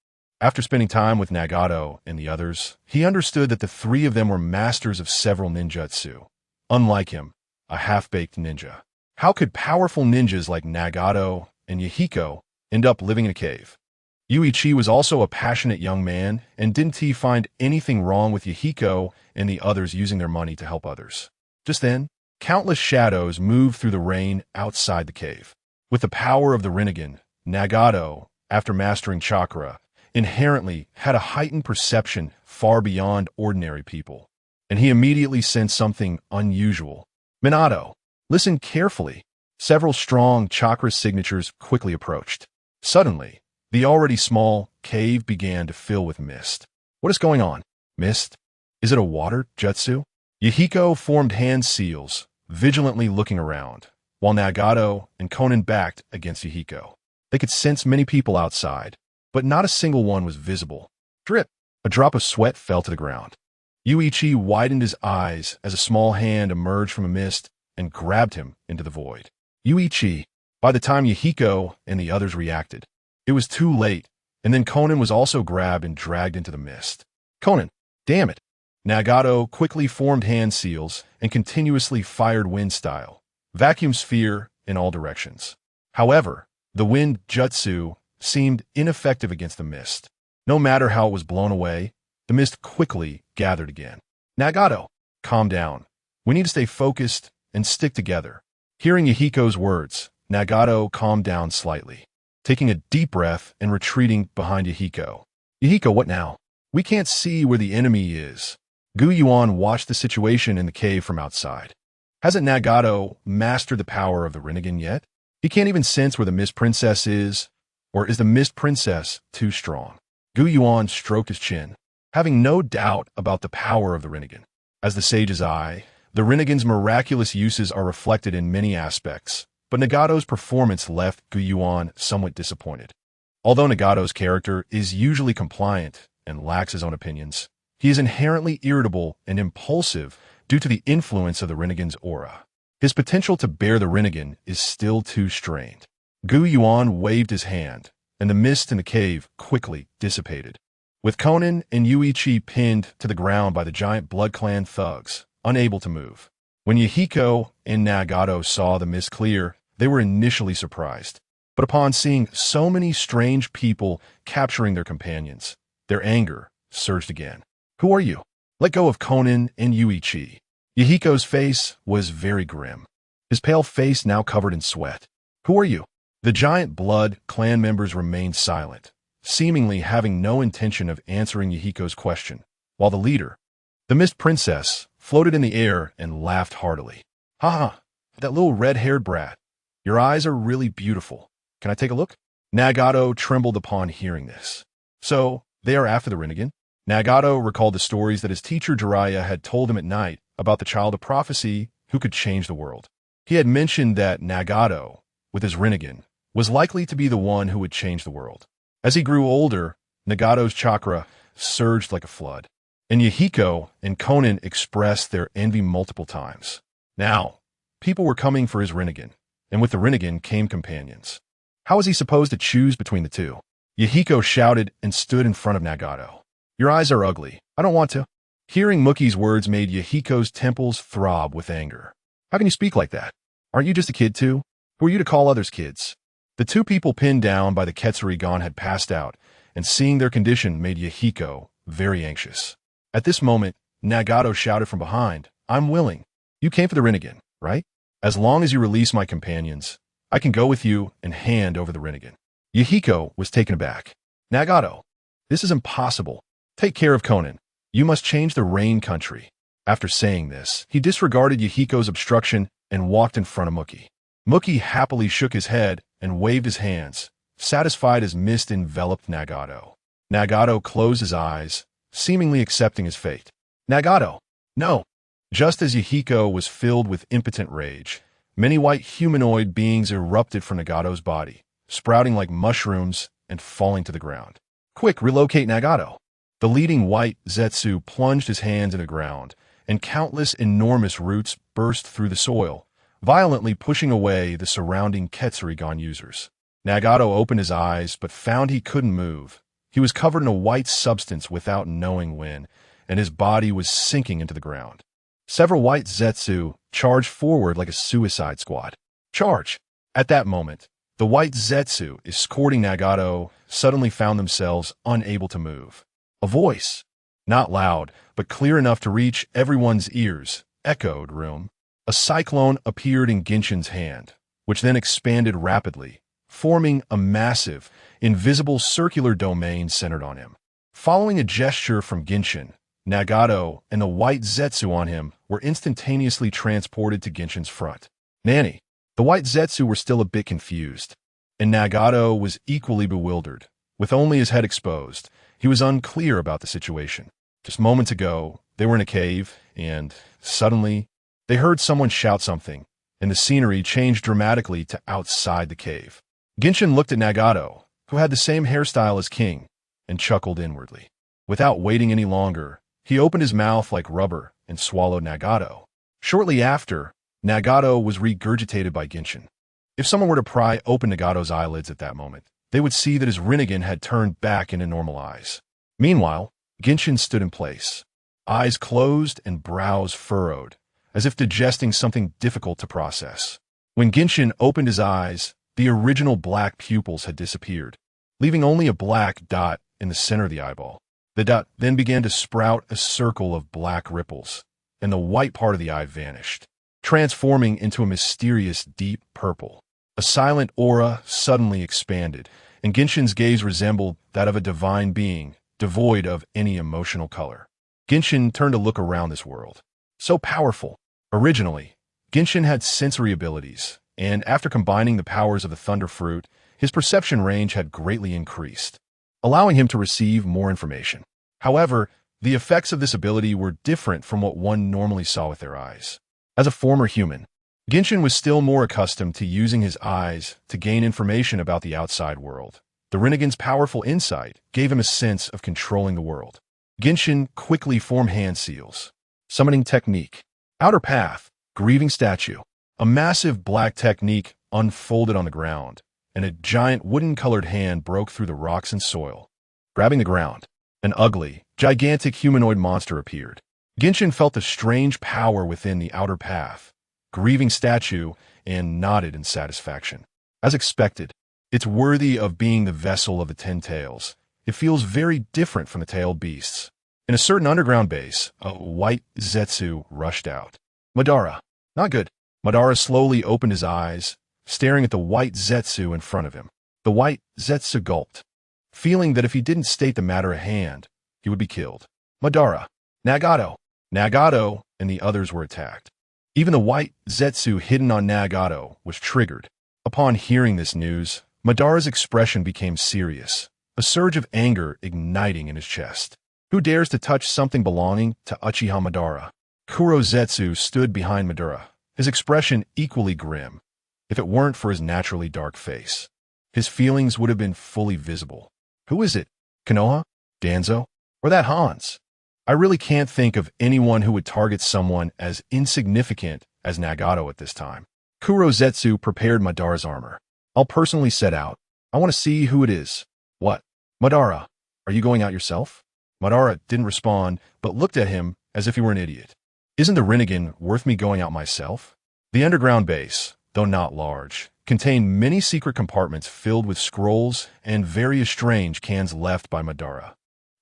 After spending time with Nagato and the others, he understood that the 3 of them were masters of several ninjutsu. Unlike him, a half-baked ninja. How could powerful ninjas like Nagato and Yahiko end up living in a cave? Yuichi was also a passionate young man, and didn't he find anything wrong with Yahiko and the others using their money to help others? Just then, countless shadows moved through the rain outside the cave. With the power of the Rinnegan, Nagato, after mastering chakra, inherently had a heightened perception far beyond ordinary people, and he immediately sensed something unusual. Minato, listen carefully. Several strong chakra signatures quickly approached. Suddenly, the already small cave began to fill with mist. What is going on? Mist? Is it a water jutsu? Yahiko formed hand seals, vigilantly looking around, while Nagato and Konan backed against Yahiko. They could sense many people outside, but not a single one was visible. Drip! A drop of sweat fell to the ground. Yuichi widened his eyes as a small hand emerged from a mist and grabbed him into the void. Yuichi, by the time Yahiko and the others reacted, it was too late, and then Konan was also grabbed and dragged into the mist. Konan, damn it! Nagato quickly formed hand seals and continuously fired wind style, vacuum sphere in all directions. However, the wind jutsu seemed ineffective against the mist. No matter how it was blown away, the mist quickly gathered again. Nagato, calm down. We need to stay focused and stick together. Hearing Yahiko's words, Nagato calmed down slightly, taking a deep breath and retreating behind Yahiko. Yahiko, what now? We can't see where the enemy is. Yuan watched the situation in the cave from outside. Hasn't Nagato mastered the power of the Rinnegan yet? He can't even sense where the Mist Princess is, or is the Mist Princess too strong? Yuan stroked his chin, having no doubt about the power of the Rinnegan. As the sage's eye, the Rinnegan's miraculous uses are reflected in many aspects, but Nagato's performance left Yuan somewhat disappointed. Although Nagato's character is usually compliant and lacks his own opinions, he is inherently irritable and impulsive due to the influence of the Rinnegan's aura. His potential to bear the Rinnegan is still too strained. Yuan waved his hand, and the mist in the cave quickly dissipated. With Conan and Yuichi pinned to the ground by the giant Blood Clan thugs, unable to move. When Yahiko and Nagato saw the mist clear, they were initially surprised. But upon seeing so many strange people capturing their companions, their anger surged again. Who are you? Let go of Conan and Yuichi. Yahiko's face was very grim, his pale face now covered in sweat. Who are you? The giant Blood Clan members remained silent, seemingly having no intention of answering Yahiko's question, while the leader, the Mist Princess, floated in the air and laughed heartily. Ha ha, that little red-haired brat. Your eyes are really beautiful. Can I take a look? Nagato trembled upon hearing this. So, they are after the Rinnegan? Nagato recalled the stories that his teacher Jiraiya had told him at night about the child of prophecy who could change the world. He had mentioned that Nagato, with his Rinnegan, was likely to be the one who would change the world. As he grew older, Nagato's chakra surged like a flood, and Yahiko and Conan expressed their envy multiple times. Now, people were coming for his Rinnegan, and with the Rinnegan came companions. How was he supposed to choose between the two? Yahiko shouted and stood in front of Nagato. Your eyes are ugly. I don't want to. Hearing Muki's words made Yahiko's temples throb with anger. How can you speak like that? Aren't you just a kid too? Who are you to call others kids? The two people pinned down by the Ketsurigan had passed out, and seeing their condition made Yahiko very anxious. At this moment, Nagato shouted from behind, I'm willing. You came for the Rinnegan, right? As long as you release my companions, I can go with you and hand over the Rinnegan. Yahiko was taken aback. Nagato, this is impossible. Take care of Conan. You must change the Rain country. After saying this, he disregarded Yahiko's obstruction and walked in front of Muki. Muki happily shook his head and waved his hands, satisfied as mist enveloped Nagato. Nagato closed his eyes, seemingly accepting his fate. Nagato, no! Just as Yahiko was filled with impotent rage, many white humanoid beings erupted from Nagato's body, sprouting like mushrooms and falling to the ground. Quick, relocate Nagato! The leading white Zetsu plunged his hands into the ground, and countless enormous roots burst through the soil, violently pushing away the surrounding Ketsurigan users. Nagato opened his eyes but found he couldn't move. He was covered in a white substance without knowing when, and his body was sinking into the ground. Several white Zetsu charged forward like a suicide squad. Charge! At that moment, the white Zetsu escorting Nagato suddenly found themselves unable to move. A voice, not loud, but clear enough to reach everyone's ears, echoed room. A cyclone appeared in Genshin's hand, which then expanded rapidly, forming a massive, invisible circular domain centered on him. Following a gesture from Genshin, Nagato and the white Zetsu on him were instantaneously transported to Genshin's front. Nanny, the white Zetsu were still a bit confused, and Nagato was equally bewildered. With only his head exposed, he was unclear about the situation. Just moments ago, they were in a cave, and suddenly, they heard someone shout something, and the scenery changed dramatically to outside the cave. Genshin looked at Nagato, who had the same hairstyle as King, and chuckled inwardly. Without waiting any longer, he opened his mouth like rubber and swallowed Nagato. Shortly after, Nagato was regurgitated by Genshin. If someone were to pry open Nagato's eyelids at that moment, they would see that his Rinnegan had turned back into normal eyes. Meanwhile, Genshin stood in place. eyes closed and brows furrowed, as if digesting something difficult to process. When Genshin opened his eyes, the original black pupils had disappeared, leaving only a black dot in the center of the eyeball. The dot then began to sprout a circle of black ripples, and the white part of the eye vanished, transforming into a mysterious deep purple. A silent aura suddenly expanded, and Genshin's gaze resembled that of a divine being, devoid of any emotional color. Genshin turned to look around this world. So powerful. Originally, Genshin had sensory abilities, and after combining the powers of the Thunder Fruit, his perception range had greatly increased, allowing him to receive more information. However, the effects of this ability were different from what one normally saw with their eyes. As a former human, Genshin was still more accustomed to using his eyes to gain information about the outside world. The Renegade's powerful insight gave him a sense of controlling the world. Genshin quickly formed hand seals. Summoning technique. Outer path. Grieving statue. A massive black technique unfolded on the ground, and a giant wooden-colored hand broke through the rocks and soil. Grabbing the ground, an ugly, gigantic humanoid monster appeared. Genshin felt the strange power within the outer path. Grieving statue, and nodded in satisfaction. As expected, it's worthy of being the vessel of the Ten Tails. It feels very different from the tailed beasts. In a certain underground base, a white Zetsu rushed out. Madara. Not good. Madara slowly opened his eyes, staring at the white Zetsu in front of him. The white Zetsu gulped, feeling that if he didn't state the matter at hand, he would be killed. Madara. Nagato. Nagato and the others were attacked. Even the white Zetsu hidden on Nagato was triggered. Upon hearing this news, Madara's expression became serious, a surge of anger igniting in his chest. Who dares to touch something belonging to Uchiha Madara? Kuro Zetsu stood behind Madara, his expression equally grim. If it weren't for his naturally dark face, his feelings would have been fully visible. Who is it? Konoha? Danzo? Or that Hans? I really can't think of anyone who would target someone as insignificant as Nagato at this time. Kuro Zetsu prepared Madara's armor. I'll personally set out. I want to see who it is. What? Madara, are you going out yourself? Madara didn't respond, but looked at him as if he were an idiot. Isn't the Rinnegan worth me going out myself? The underground base, though not large, contained many secret compartments filled with scrolls and various strange cans left by Madara.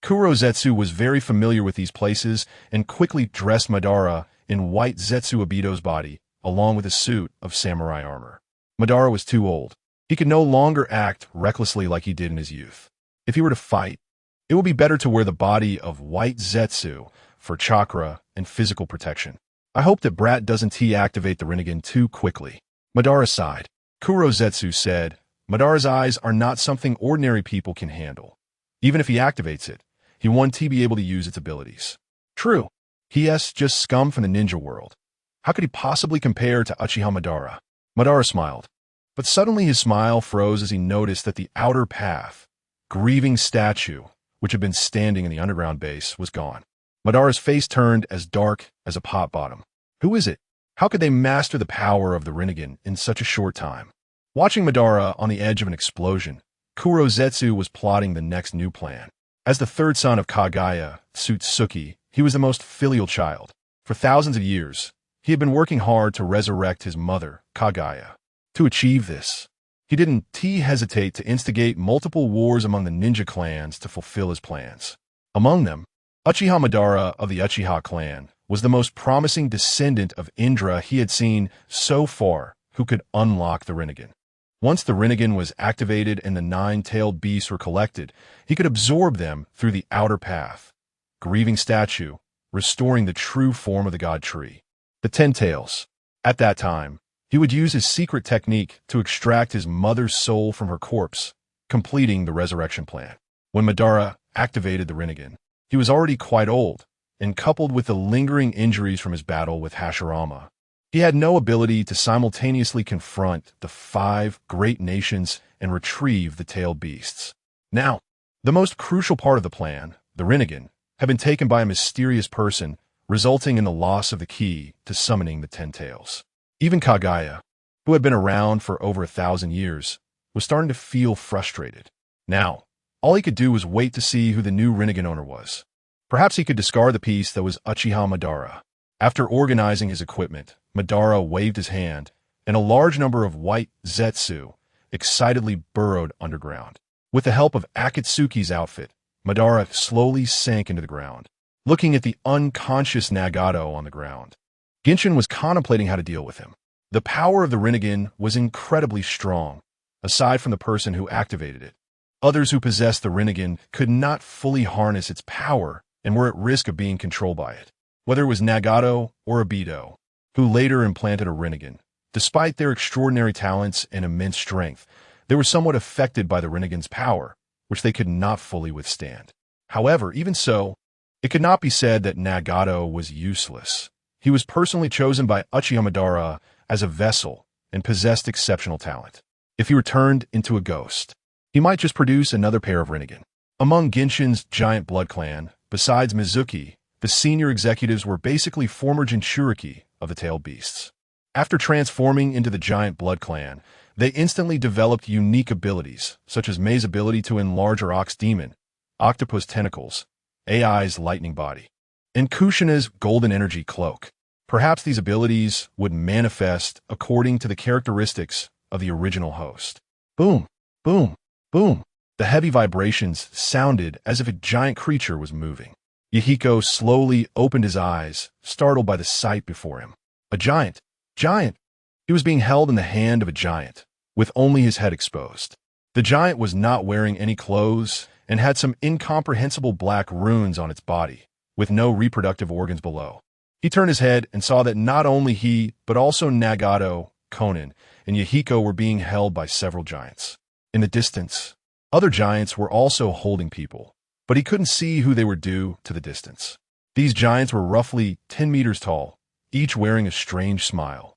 Kuro Zetsu was very familiar with these places and quickly dressed Madara in white Zetsu Obito's body, along with a suit of samurai armor. Madara was too old. He could no longer act recklessly like he did in his youth. If he were to fight, it would be better to wear the body of white Zetsu for chakra and physical protection. I hope that Brat doesn't T-activate the Rinnegan too quickly. Madara sighed. Kuro Zetsu said, Madara's eyes are not something ordinary people can handle. Even if he activates it, he won't be able to use its abilities. True. He-s just scum from the ninja world. How could he possibly compare to Uchiha Madara? Madara smiled, but suddenly his smile froze as he noticed that the outer path, grieving statue, which had been standing in the underground base, was gone. Madara's face turned as dark as a pot bottom. Who is it? How could they master the power of the Rinnegan in such a short time? Watching Madara on the edge of an explosion, Kuro Zetsu was plotting the next new plan. As the third son of Kaguya Tsutsuki, he was the most filial child. For thousands of years, he had been working hard to resurrect his mother, Kaguya. To achieve this, he didn't hesitate to instigate multiple wars among the ninja clans to fulfill his plans. Among them, Uchiha Madara of the Uchiha clan was the most promising descendant of Indra he had seen so far who could unlock the Rinnegan. Once the Rinnegan was activated and the 9-tailed beasts were collected, he could absorb them through the outer path, grieving statue, restoring the true form of the god tree. The 10 tails. At that time, he would use his secret technique to extract his mother's soul from her corpse, completing the resurrection plan. When Madara activated the Rinnegan, he was already quite old, and coupled with the lingering injuries from his battle with Hashirama, he had no ability to simultaneously confront the 5 great nations and retrieve the tailed beasts. Now, the most crucial part of the plan, the Rinnegan, had been taken by a mysterious person, resulting in the loss of the key to summoning the 10 tails. Even Kaguya, who had been around for over 1,000 years, was starting to feel frustrated. Now, all he could do was wait to see who the new Rinnegan owner was. Perhaps he could discard the piece that was Uchiha Madara. After organizing his equipment, Madara waved his hand, and a large number of white Zetsu excitedly burrowed underground. With the help of Akatsuki's outfit, Madara slowly sank into the ground, looking at the unconscious Nagato on the ground. Genshin was contemplating how to deal with him. The power of the Rinnegan was incredibly strong, aside from the person who activated it. Others who possessed the Rinnegan could not fully harness its power and were at risk of being controlled by it. Whether it was Nagato or Obito, who later implanted a Rinnegan, despite their extraordinary talents and immense strength, they were somewhat affected by the Rinnegan's power, which they could not fully withstand. However, even so, it could not be said that Nagato was useless. He was personally chosen by Uchiha Madara as a vessel and possessed exceptional talent. If he were turned into a ghost, he might just produce another pair of Rinnegan. Among Genshin's giant blood clan, besides Mizuki, the senior executives were basically former Jinchuriki of the tailed beasts. After transforming into the giant blood clan, they instantly developed unique abilities, such as Mei's ability to enlarge her ox demon, octopus tentacles, AI's lightning body, and Kushina's golden energy cloak. Perhaps these abilities would manifest according to the characteristics of the original host. Boom, boom, boom. The heavy vibrations sounded as if a giant creature was moving. Yahiko slowly opened his eyes, startled by the sight before him. A giant. Giant! He was being held in the hand of a giant, with only his head exposed. The giant was not wearing any clothes and had some incomprehensible black runes on its body, with no reproductive organs below. He turned his head and saw that not only he, but also Nagato, Conan, and Yahiko were being held by several giants. In the distance, other giants were also holding people, but he couldn't see who they were due to the distance. These giants were roughly 10 meters tall, each wearing a strange smile,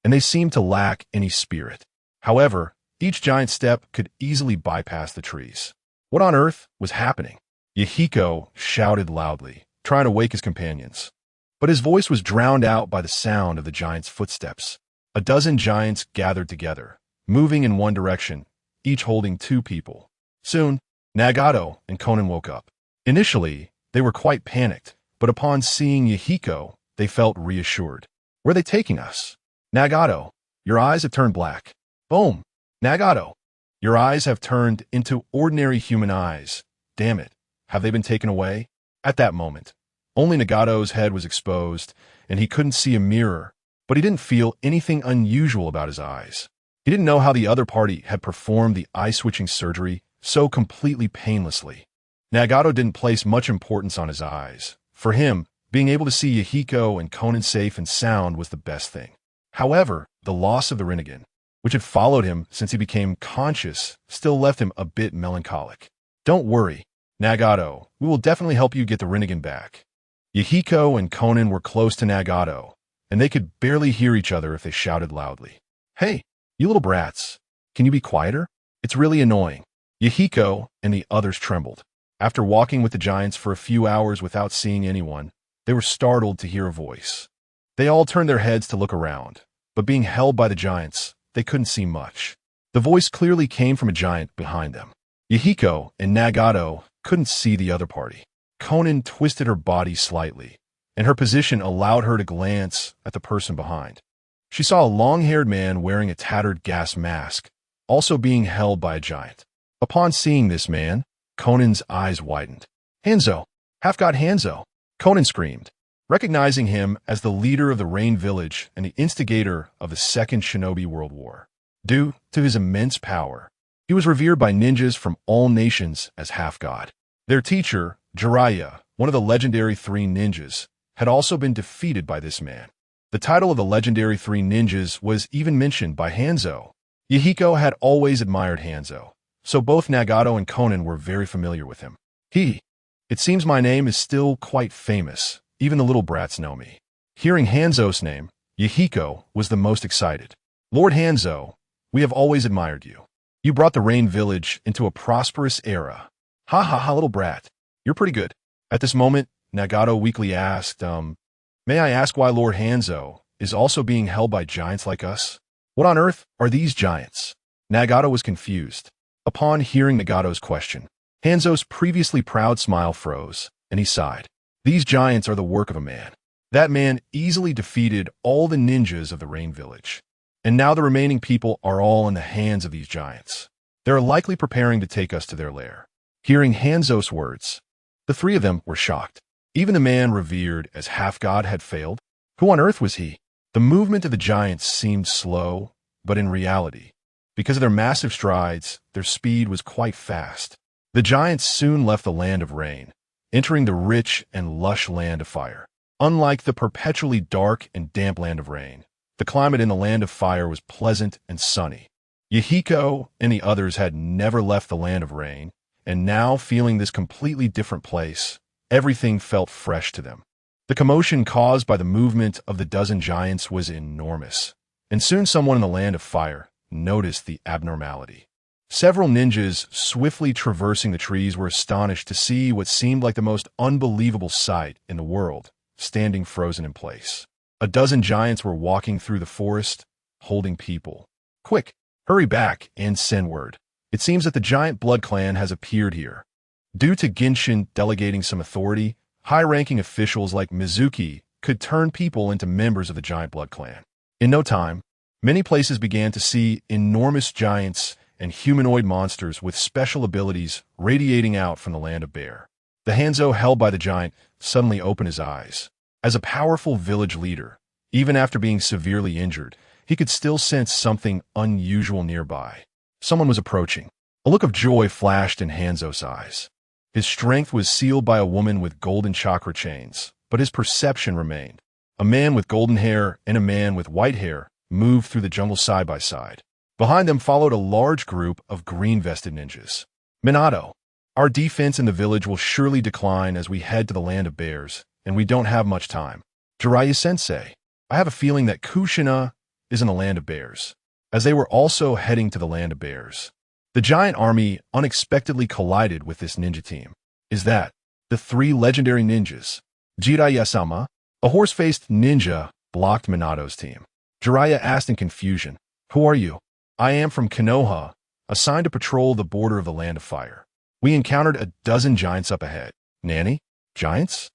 and they seemed to lack any spirit. However, each giant step could easily bypass the trees. What on earth was happening? Yahiko shouted loudly, trying to wake his companions. But his voice was drowned out by the sound of the giant's footsteps. A dozen giants gathered together, moving in one direction, each holding 2 people. Soon, Nagato and Conan woke up. Initially, they were quite panicked, but upon seeing Yahiko, they felt reassured. Where are they taking us? Nagato, your eyes have turned black. Boom! Nagato, your eyes have turned into ordinary human eyes. Damn it, have they been taken away? At that moment, only Nagato's head was exposed, and he couldn't see a mirror, but he didn't feel anything unusual about his eyes. He didn't know how the other party had performed the eye-switching surgery so completely painlessly. Nagato didn't place much importance on his eyes. For him, being able to see Yahiko and Conan safe and sound was the best thing. However, the loss of the Rinnegan, which had followed him since he became conscious, still left him a bit melancholic. Don't worry, Nagato, we will definitely help you get the Rinnegan back. Yahiko and Conan were close to Nagato, and they could barely hear each other if they shouted loudly. Hey, you little brats, can you be quieter? It's really annoying. Yahiko and the others trembled. After walking with the giants for a few hours without seeing anyone, they were startled to hear a voice. They all turned their heads to look around, but being held by the giants, they couldn't see much. The voice clearly came from a giant behind them. Yahiko and Nagato couldn't see the other party. Conan twisted her body slightly, and her position allowed her to glance at the person behind. She saw a long-haired man wearing a tattered gas mask, also being held by a giant. Upon seeing this man, Conan's eyes widened. Hanzo! Half-God Hanzo! Conan screamed, recognizing him as the leader of the Rain Village and the instigator of the Second Shinobi World War. Due to his immense power, he was revered by ninjas from all nations as half-god. Their teacher, Jiraiya, one of the legendary 3 ninjas, had also been defeated by this man. The title of the legendary 3 ninjas was even mentioned by Hanzo. Yahiko had always admired Hanzo, so both Nagato and Conan were very familiar with him. It seems my name is still quite famous. Even the little brats know me. Hearing Hanzo's name, Yahiko was the most excited. Lord Hanzo, we have always admired you. You brought the Rain Village into a prosperous era. Ha ha ha, little brat. You're pretty good. At this moment, Nagato weakly asked, may I ask why Lord Hanzo is also being held by giants like us? What on earth are these giants? Nagato was confused. Upon hearing Nagato's question, Hanzo's previously proud smile froze, and he sighed. These giants are the work of a man. That man easily defeated all the ninjas of the Rain Village. And now the remaining people are all in the hands of these giants. They are likely preparing to take us to their lair. Hearing Hanzo's words, the three of them were shocked. Even the man revered as half-god had failed. Who on earth was he? The movement of the giants seemed slow, but in reality, because of their massive strides, their speed was quite fast. The giants soon left the land of rain, entering the rich and lush land of fire. Unlike the perpetually dark and damp land of rain, the climate in the land of fire was pleasant and sunny. Yahiko and the others had never left the land of rain, and now feeling this completely different place, everything felt fresh to them. The commotion caused by the movement of the dozen giants was enormous, and soon someone in the land of fire noticed the abnormality. Several ninjas swiftly traversing the trees were astonished to see what seemed like the most unbelievable sight in the world, standing frozen in place. A dozen giants were walking through the forest, holding people. Quick, hurry back and send word. It seems that the giant blood clan has appeared here. Due to Genshin delegating some authority, high-ranking officials like Mizuki could turn people into members of the giant blood clan. In no time, many places began to see enormous giants and humanoid monsters with special abilities radiating out from the land of Bear. The Hanzo held by the giant suddenly opened his eyes. As a powerful village leader, even after being severely injured, he could still sense something unusual nearby. Someone was approaching. A look of joy flashed in Hanzo's eyes. His strength was sealed by a woman with golden chakra chains, but his perception remained. A man with golden hair and a man with white hair moved through the jungle side by side. Behind them followed a large group of green-vested ninjas. Minato, our defense in the village will surely decline as we head to the land of bears, and we don't have much time. Jiraiya-sensei, I have a feeling that Kushina is in the land of bears, as they were also heading to the land of bears. The giant army unexpectedly collided with this ninja team. Is that the three legendary ninjas? Jiraiya-sama, a horse-faced ninja, blocked Minato's team. Jiraiya asked in confusion, Who are you? I am from Konoha, assigned to patrol the border of the land of fire. We encountered a dozen giants up ahead. Nanny? Giants?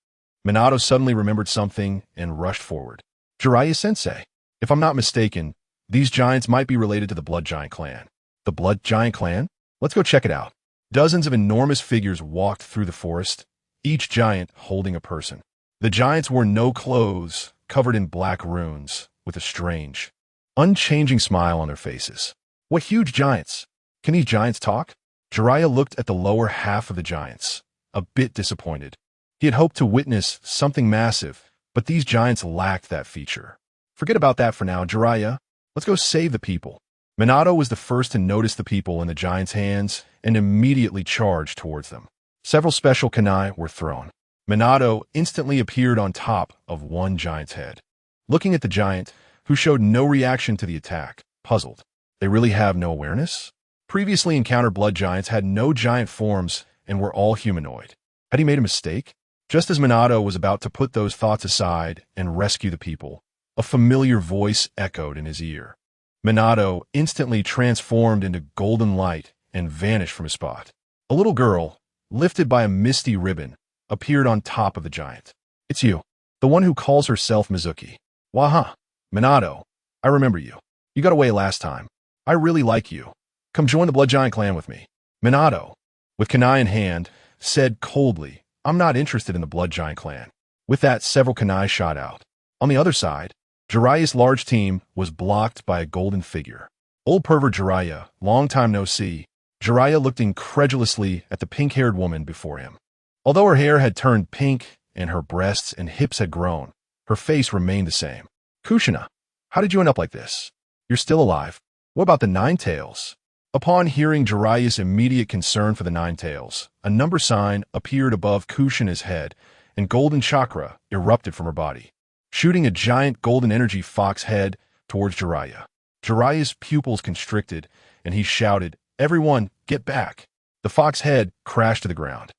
Minato suddenly remembered something and rushed forward. Jiraiya-sensei, if I'm not mistaken, these giants might be related to the Blood Giant clan. The Blood Giant clan? Let's go check it out. Dozens of enormous figures walked through the forest, each giant holding a person. The giants wore no clothes, covered in black runes, with a strange, unchanging smile on their faces. What huge giants! Can these giants talk? Jiraiya looked at the lower half of the giants, a bit disappointed. He had hoped to witness something massive, but these giants lacked that feature. Forget about that for now, Jiraiya. Let's go save the people. Minato was the first to notice the people in the giants' hands and immediately charged towards them. Several special kunai were thrown. Minato instantly appeared on top of one giant's head. Looking at the giant, who showed no reaction to the attack, puzzled. They really have no awareness? Previously encountered blood giants had no giant forms and were all humanoid. Had he made a mistake? Just as Minato was about to put those thoughts aside and rescue the people, a familiar voice echoed in his ear. Minato instantly transformed into golden light and vanished from his spot. A little girl, lifted by a misty ribbon, appeared on top of the giant. It's you, the one who calls herself Mizuki. Waha, Minato, I remember you. You got away last time. I really like you. Come join the Blood Giant clan with me. Minato, with kunai in hand, said coldly, I'm not interested in the Blood Giant clan. With that, several kunai shot out. On the other side, Jiraiya's large team was blocked by a golden figure. Old pervert Jiraiya, long time no see. Jiraiya looked incredulously at the pink-haired woman before him. Although her hair had turned pink and her breasts and hips had grown, her face remained the same. Kushina, how did you end up like this? You're still alive. What about the Nine Tails? Upon hearing Jiraiya's immediate concern for the Nine Tails, a number sign appeared above Kushina's head, and golden chakra erupted from her body, shooting a giant golden energy fox head towards Jiraiya. Jiraiya's pupils constricted, and he shouted, Everyone, get back! The fox head crashed to the ground,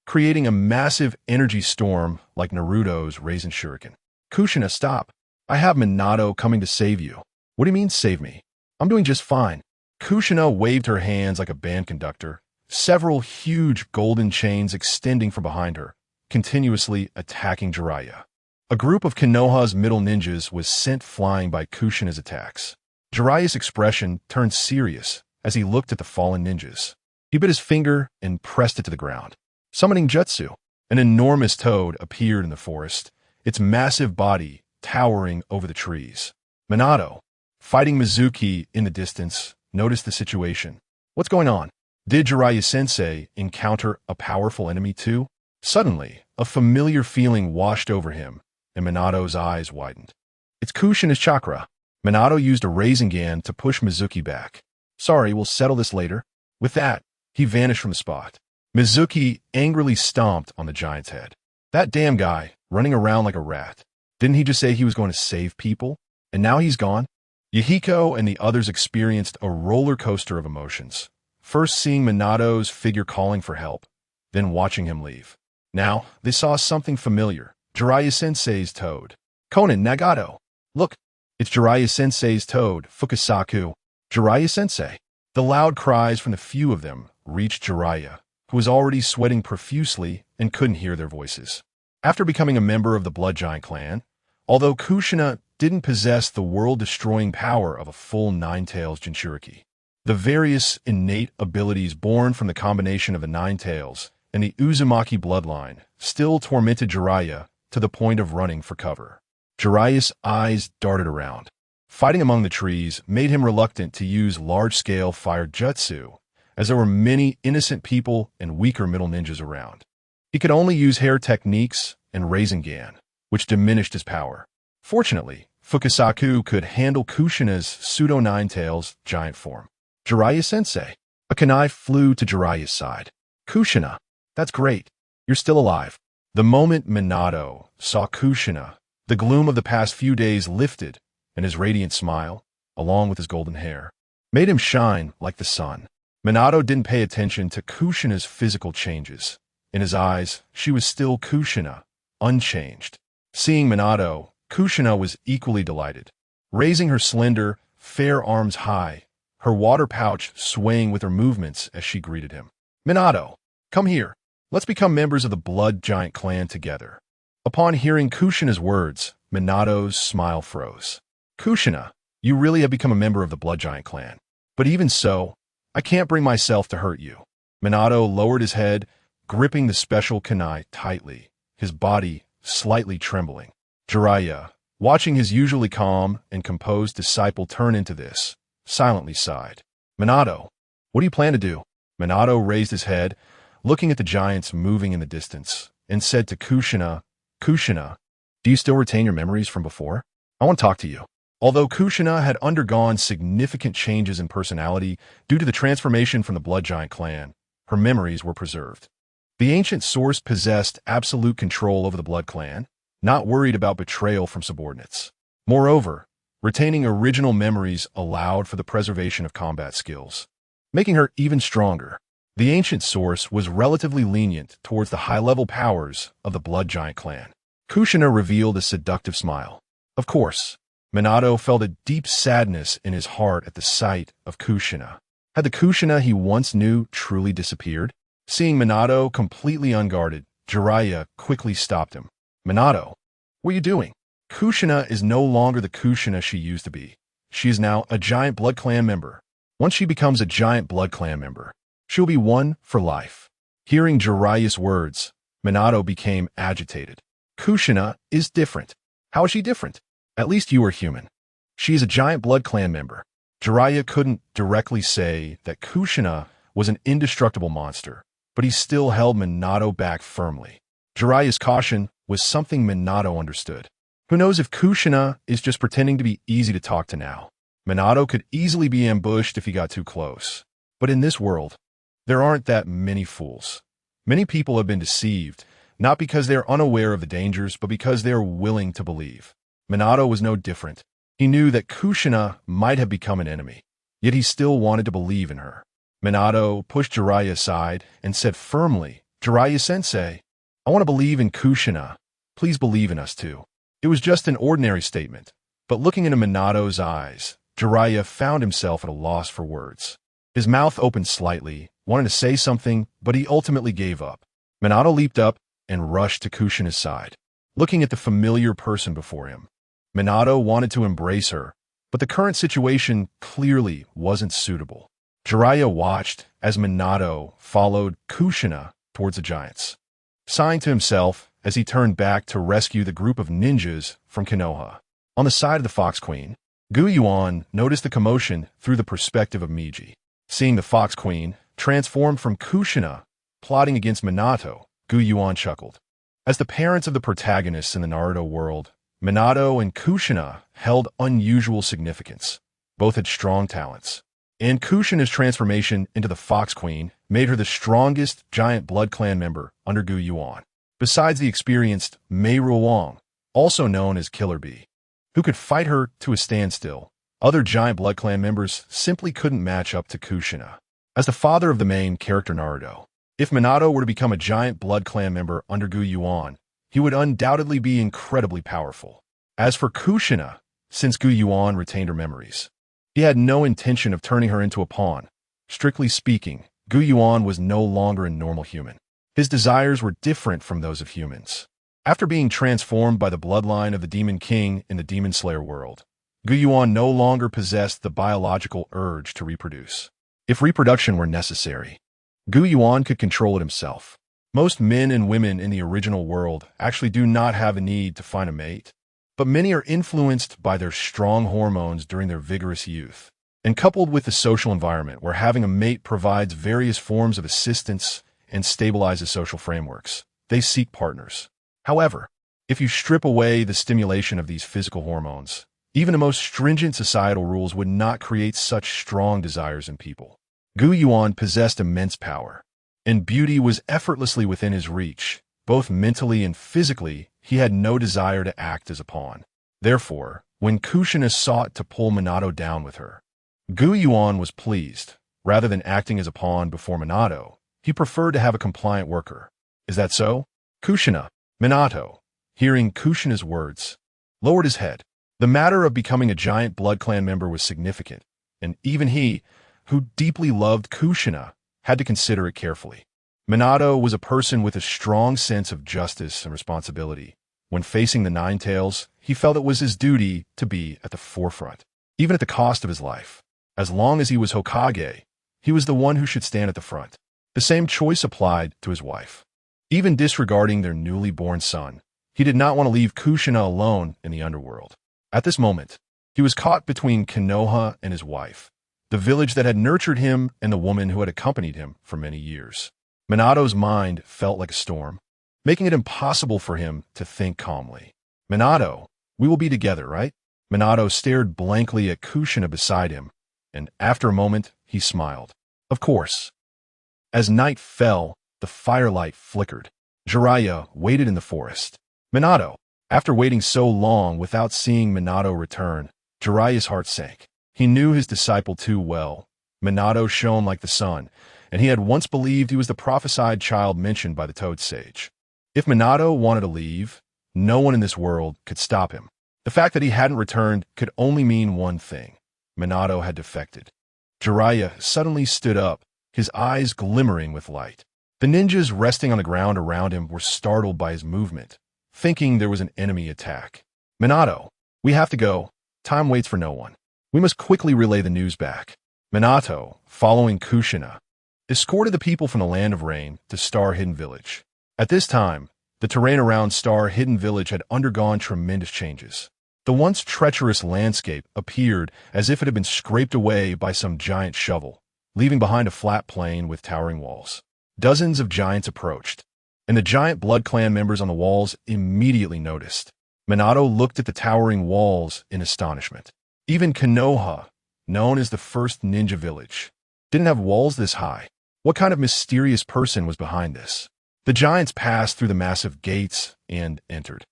creating a massive energy storm like Naruto's Raisin Shuriken. Kushina, stop! I have Minato coming to save you. What do you mean, save me? I'm doing just fine. Kushina waved her hands like a band conductor, several huge golden chains extending from behind her, continuously attacking Jiraiya. A group of Konoha's middle ninjas was sent flying by Kushina's attacks. Jiraiya's expression turned serious as he looked at the fallen ninjas. He bit his finger and pressed it to the ground. Summoning Jutsu, an enormous toad appeared in the forest, its massive body towering over the trees. Minato, fighting Mizuki in the distance, noticed the situation. What's going on? Did Jiraiya-sensei encounter a powerful enemy too? Suddenly, a familiar feeling washed over him, and Minato's eyes widened. It's Kushina's chakra. Minato used a Rasengan to push Mizuki back. Sorry, we'll settle this later. With that, he vanished from the spot. Mizuki angrily stomped on the giant's head. That damn guy, running around like a rat. Didn't he just say he was going to save people? And now he's gone? Yahiko and the others experienced a roller coaster of emotions. First seeing Minato's figure calling for help, then watching him leave. Now, they saw something familiar. Jiraiya-sensei's toad. Konan Nagato. Look, it's Jiraiya-sensei's toad, Fukasaku. Jiraiya-sensei. The loud cries from the few of them reached Jiraiya, who was already sweating profusely and couldn't hear their voices. After becoming a member of the Blood Giant clan, although Kushina didn't possess the world-destroying power of a full Nine-Tails Jinchuriki, the various innate abilities born from the combination of the Nine-Tails and the Uzumaki bloodline still tormented Jiraiya to the point of running for cover. Jiraiya's eyes darted around. Fighting among the trees made him reluctant to use large-scale fire jutsu, as there were many innocent people and weaker middle ninjas around. He could only use hair techniques and Rasengan, which diminished his power. Fortunately, Fukasaku could handle Kushina's pseudo-Nine-Tails giant form. Jiraiya-sensei. A kunai flew to Jiraiya's side. Kushina, that's great. You're still alive. The moment Minato saw Kushina, the gloom of the past few days lifted, and his radiant smile, along with his golden hair, made him shine like the sun. Minato didn't pay attention to Kushina's physical changes. In his eyes, she was still Kushina, unchanged. Seeing Minato, Kushina was equally delighted. Raising her slender, fair arms high, her water pouch swaying with her movements as she greeted him. Minato, come here. Let's become members of the Blood Giant clan together. Upon hearing Kushina's words, Minato's smile froze. Kushina, you really have become a member of the Blood Giant clan. But even so, I can't bring myself to hurt you. Minato lowered his head, gripping the special kunai tightly, his body slightly trembling. Jiraiya, watching his usually calm and composed disciple turn into this, silently sighed. Minato, what do you plan to do? Minato raised his head, looking at the giants moving in the distance, and said to Kushina, Kushina, do you still retain your memories from before? I want to talk to you. Although Kushina had undergone significant changes in personality due to the transformation from the Blood Giant clan, her memories were preserved. The ancient source possessed absolute control over the Blood clan, not worried about betrayal from subordinates. Moreover, retaining original memories allowed for the preservation of combat skills, making her even stronger. The ancient source was relatively lenient towards the high-level powers of the Blood Giant clan. Kushina revealed a seductive smile. Of course, Minato felt a deep sadness in his heart at the sight of Kushina. Had the Kushina he once knew truly disappeared? Seeing Minato completely unguarded, Jiraiya quickly stopped him. Minato, what are you doing? Kushina is no longer the Kushina she used to be. She is now a Giant Blood Clan member. Once she becomes a Giant Blood Clan member, she'll be one for life. Hearing Jiraiya's words, Minato became agitated. Kushina is different. How is she different? At least you are human. She is a Giant Blood Clan member. Jiraiya couldn't directly say that Kushina was an indestructible monster, but he still held Minato back firmly. Jiraiya's caution was something Minato understood. Who knows if Kushina is just pretending to be easy to talk to now? Minato could easily be ambushed if he got too close. But in this world, there aren't that many fools. Many people have been deceived, not because they are unaware of the dangers, but because they are willing to believe. Minato was no different. He knew that Kushina might have become an enemy, yet he still wanted to believe in her. Minato pushed Jiraiya aside and said firmly, Jiraiya-sensei, I want to believe in Kushina. Please believe in us too. It was just an ordinary statement, but looking into Minato's eyes, Jiraiya found himself at a loss for words. His mouth opened slightly, wanted to say something, but he ultimately gave up. Minato leaped up, and rushed to Kushina's side. Looking at the familiar person before him, Minato wanted to embrace her, but the current situation clearly wasn't suitable. Jiraiya watched as Minato followed Kushina towards the giants, sighing to himself as he turned back to rescue the group of ninjas from Konoha. On the side of the Fox Queen, Yuan noticed the commotion through the perspective of Miji. Seeing the Fox Queen transformed from Kushina, plotting against Minato, Yuan chuckled. As the parents of the protagonists in the Naruto world, Minato and Kushina held unusual significance. Both had strong talents, and Kushina's transformation into the Fox Queen made her the strongest giant blood clan member under Yuan. Besides the experienced Mei Ruoang, also known as Killer Bee, who could fight her to a standstill, other giant blood clan members simply couldn't match up to Kushina. As the father of the main character Naruto, if Minato were to become a giant blood clan member under Yuan, he would undoubtedly be incredibly powerful. As for Kushina, since Yuan retained her memories, he had no intention of turning her into a pawn. Strictly speaking, Yuan was no longer a normal human. His desires were different from those of humans. After being transformed by the bloodline of the Demon King in the Demon Slayer world, Yuan no longer possessed the biological urge to reproduce. If reproduction were necessary, Yuan could control it himself. Most men and women in the original world actually do not have a need to find a mate, but many are influenced by their strong hormones during their vigorous youth. And coupled with the social environment where having a mate provides various forms of assistance and stabilizes social frameworks, they seek partners. However, if you strip away the stimulation of these physical hormones, even the most stringent societal rules would not create such strong desires in people. Yuan possessed immense power, and beauty was effortlessly within his reach. Both mentally and physically, he had no desire to act as a pawn. Therefore, when Kushina sought to pull Minato down with her, Yuan was pleased. Rather than acting as a pawn before Minato, he preferred to have a compliant worker. Is that so? Kushina, Minato, hearing Kushina's words, lowered his head. The matter of becoming a giant blood clan member was significant, and even he, who deeply loved Kushina, had to consider it carefully. Minato was a person with a strong sense of justice and responsibility. When facing the Nine Tails, he felt it was his duty to be at the forefront, even at the cost of his life. As long as he was Hokage, he was the one who should stand at the front. The same choice applied to his wife. Even disregarding their newly born son, he did not want to leave Kushina alone in the underworld. At this moment, he was caught between Konoha and his wife, the village that had nurtured him and the woman who had accompanied him for many years. Minato's mind felt like a storm, making it impossible for him to think calmly. Minato, we will be together, right? Minato stared blankly at Kushina beside him, and after a moment, he smiled. Of course. As night fell, the firelight flickered. Jiraiya waited in the forest. Minato. After waiting so long without seeing Minato return, Jiraiya's heart sank. He knew his disciple too well. Minato shone like the sun, and he had once believed he was the prophesied child mentioned by the Toad Sage. If Minato wanted to leave, no one in this world could stop him. The fact that he hadn't returned could only mean one thing. Minato had defected. Jiraiya suddenly stood up, his eyes glimmering with light. The ninjas resting on the ground around him were startled by his movement, thinking there was an enemy attack. Minato, we have to go. Time waits for no one. We must quickly relay the news back. Minato, following Kushina, escorted the people from the Land of Rain to Star Hidden Village. At this time, the terrain around Star Hidden Village had undergone tremendous changes. The once treacherous landscape appeared as if it had been scraped away by some giant shovel, leaving behind a flat plain with towering walls. Dozens of giants approached, and the giant blood clan members on the walls immediately noticed. Minato looked at the towering walls in astonishment. Even Konoha, known as the first ninja village, didn't have walls this high. What kind of mysterious person was behind this? The giants passed through the massive gates and entered.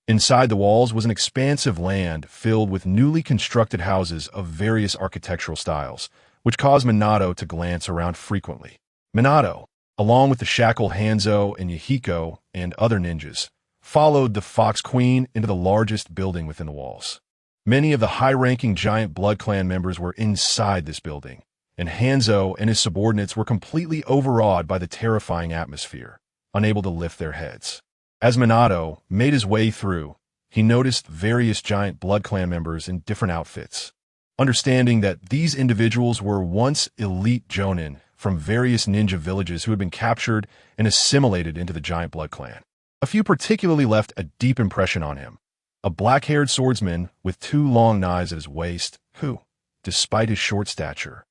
Inside the walls was an expansive land filled with newly constructed houses of various architectural styles, which caused Minato to glance around frequently. Minato, along with the shackled Hanzo and Yahiko and other ninjas, followed the Fox Queen into the largest building within the walls. Many of the high-ranking giant blood clan members were inside this building, and Hanzo and his subordinates were completely overawed by the terrifying atmosphere. unable to lift their heads. As Minato made his way through, he noticed various giant blood clan members in different outfits. Understanding that these individuals were once elite jonin from various ninja villages who had been captured and assimilated into the giant blood clan. A few particularly left a deep impression on him. A black-haired swordsman with 2 long knives at his waist, who, despite his short stature,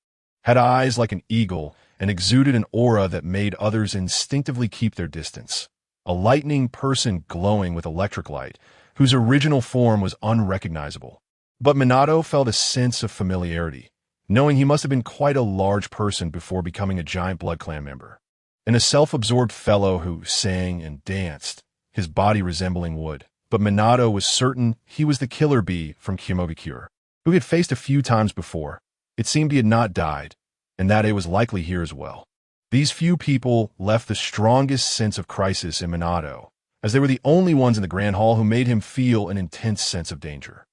had eyes like an eagle and exuded an aura that made others instinctively keep their distance. A lightning person glowing with electric light, whose original form was unrecognizable. But Minato felt a sense of familiarity, knowing he must have been quite a large person before becoming a giant blood clan member. And a self-absorbed fellow who sang and danced, his body resembling wood. But Minato was certain he was the killer bee from Kimogakure, who he had faced a few times before. It seemed he had not died, and that it was likely here as well. These few people left the strongest sense of crisis in Minato, as they were the only ones in the Grand Hall who made him feel an intense sense of danger.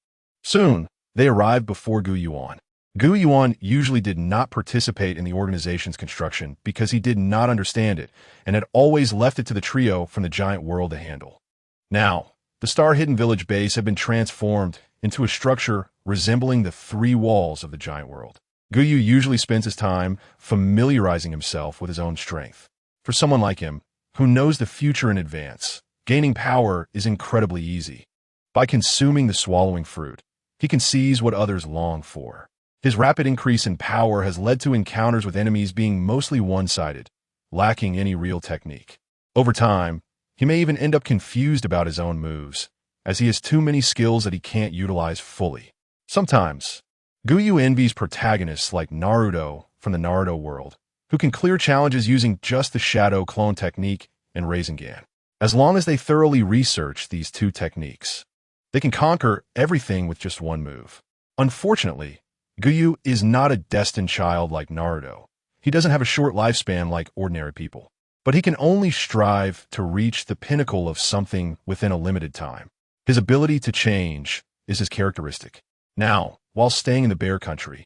Soon, they arrived before Yuan. Yuan usually did not participate in the organization's construction because he did not understand it and had always left it to the trio from the giant world to handle. Now, the Star-Hidden Village base had been transformed into a structure resembling the 3 walls of the giant world. Guyu usually spends his time familiarizing himself with his own strength. For someone like him, who knows the future in advance, gaining power is incredibly easy. By consuming the swallowing fruit, he can seize what others long for. His rapid increase in power has led to encounters with enemies being mostly one-sided, lacking any real technique. Over time, he may even end up confused about his own moves, as he has too many skills that he can't utilize fully. Sometimes, Guyu envies protagonists like Naruto from the Naruto world, who can clear challenges using just the Shadow Clone technique and Rasengan. As long as they thoroughly research these 2 techniques, they can conquer everything with just 1 move. Unfortunately, Guyu is not a destined child like Naruto. He doesn't have a short lifespan like ordinary people, but he can only strive to reach the pinnacle of something within a limited time. His ability to change is his characteristic. Now, while staying in the Bear Country,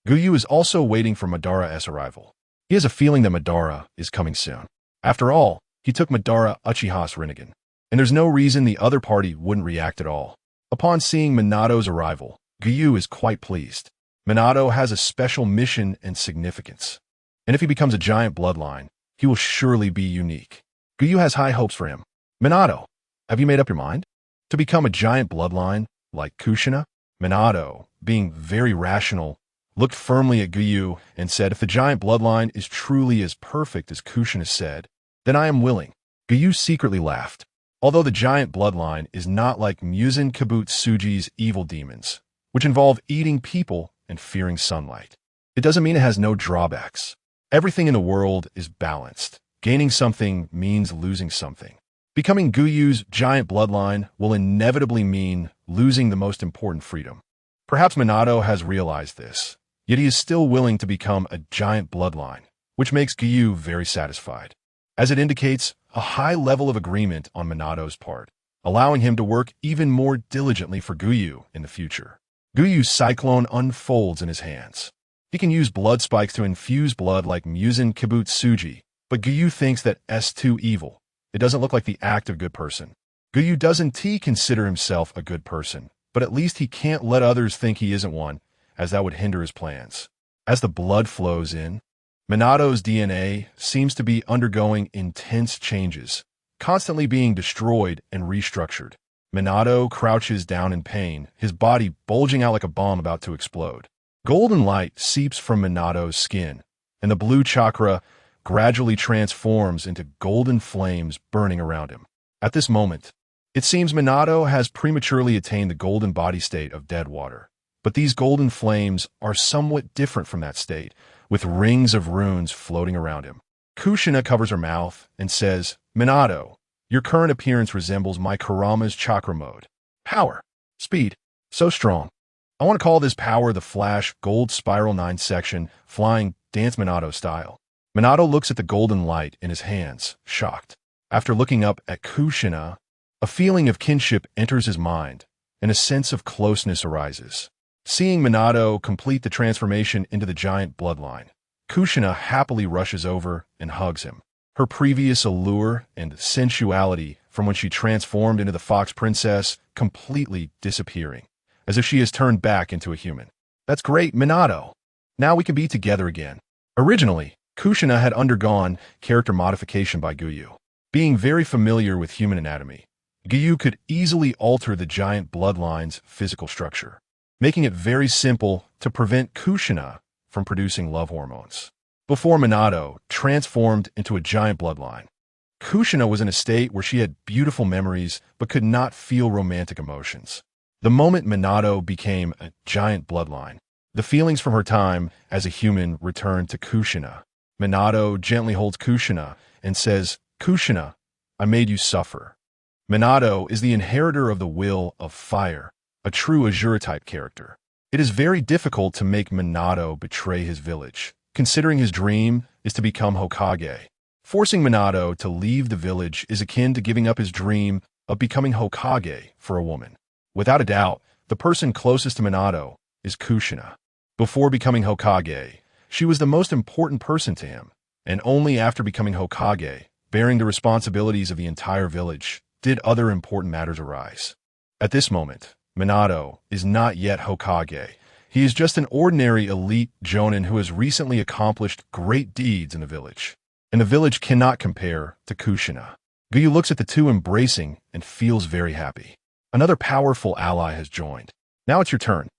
Guyu is also waiting for Madara's arrival. He has a feeling that Madara is coming soon. After all, he took Madara Uchiha's Rinnegan, and there's no reason the other party wouldn't react at all. Upon seeing Minato's arrival, Guyu is quite pleased. Minato has a special mission and significance, and if he becomes a giant bloodline, he will surely be unique. Guyu has high hopes for him. Minato, have you made up your mind? To become a giant bloodline, like Kushina? Minato, being very rational, looked firmly at Guyu and said, if the giant bloodline is truly as perfect as Kushina said, then I am willing. Guyu secretly laughed. Although the giant bloodline is not like Muzan Kibutsuji's evil demons, which involve eating people and fearing sunlight, it doesn't mean it has no drawbacks. Everything in the world is balanced. Gaining something means losing something. Becoming Guyu's giant bloodline will inevitably mean losing the most important freedom. Perhaps Minato has realized this, yet he is still willing to become a giant bloodline, which makes Guyu very satisfied, as it indicates a high level of agreement on Minato's part, allowing him to work even more diligently for Guyu in the future. Guyu's cyclone unfolds in his hands. He can use blood spikes to infuse blood like Muzan Kibutsuji, but Guyu thinks that is too evil. It doesn't look like the act of a good person. Guyu doesn't consider himself a good person, but at least he can't let others think he isn't one, as that would hinder his plans. As the blood flows in, Minato's DNA seems to be undergoing intense changes, constantly being destroyed and restructured. Minato crouches down in pain, his body bulging out like a bomb about to explode. Golden light seeps from Minato's skin, and the blue chakra gradually transforms into golden flames burning around him. At this moment, it seems Minato has prematurely attained the golden body state of dead water. But these golden flames are somewhat different from that state, with rings of runes floating around him. Kushina covers her mouth and says, Minato, your current appearance resembles my Kurama's chakra mode. Power, speed, so strong. I want to call this power the Flash Gold Spiral 9 section, flying Dance Minato style. Minato looks at the golden light in his hands, shocked. After looking up at Kushina, a feeling of kinship enters his mind, and a sense of closeness arises. Seeing Minato complete the transformation into the giant bloodline, Kushina happily rushes over and hugs him. her previous allure and sensuality from when she transformed into the Fox Princess completely disappearing, as if she has turned back into a human. That's great, Minato. Now we can be together again. Originally, Kushina had undergone character modification by Guyu. Being very familiar with human anatomy, Guyu could easily alter the giant bloodline's physical structure, making it very simple to prevent Kushina from producing love hormones. Before Minato transformed into a giant bloodline, Kushina was in a state where she had beautiful memories but could not feel romantic emotions. The moment Minato became a giant bloodline, the feelings from her time as a human returned to Kushina. Minato gently holds Kushina and says, "Kushina, I made you suffer." Minato is the inheritor of the will of fire, a true Azure-type character. It is very difficult to make Minato betray his village, considering his dream is to become Hokage. Forcing Minato to leave the village is akin to giving up his dream of becoming Hokage for a woman. Without a doubt, the person closest to Minato is Kushina. Before becoming Hokage, she was the most important person to him, and only after becoming Hokage, bearing the responsibilities of the entire village, did other important matters arise. At this moment, Minato is not yet Hokage. He is just an ordinary elite jonin who has recently accomplished great deeds in the village. And the village cannot compare to Kushina. Guyu looks at the two embracing and feels very happy. Another powerful ally has joined. Now it's your turn.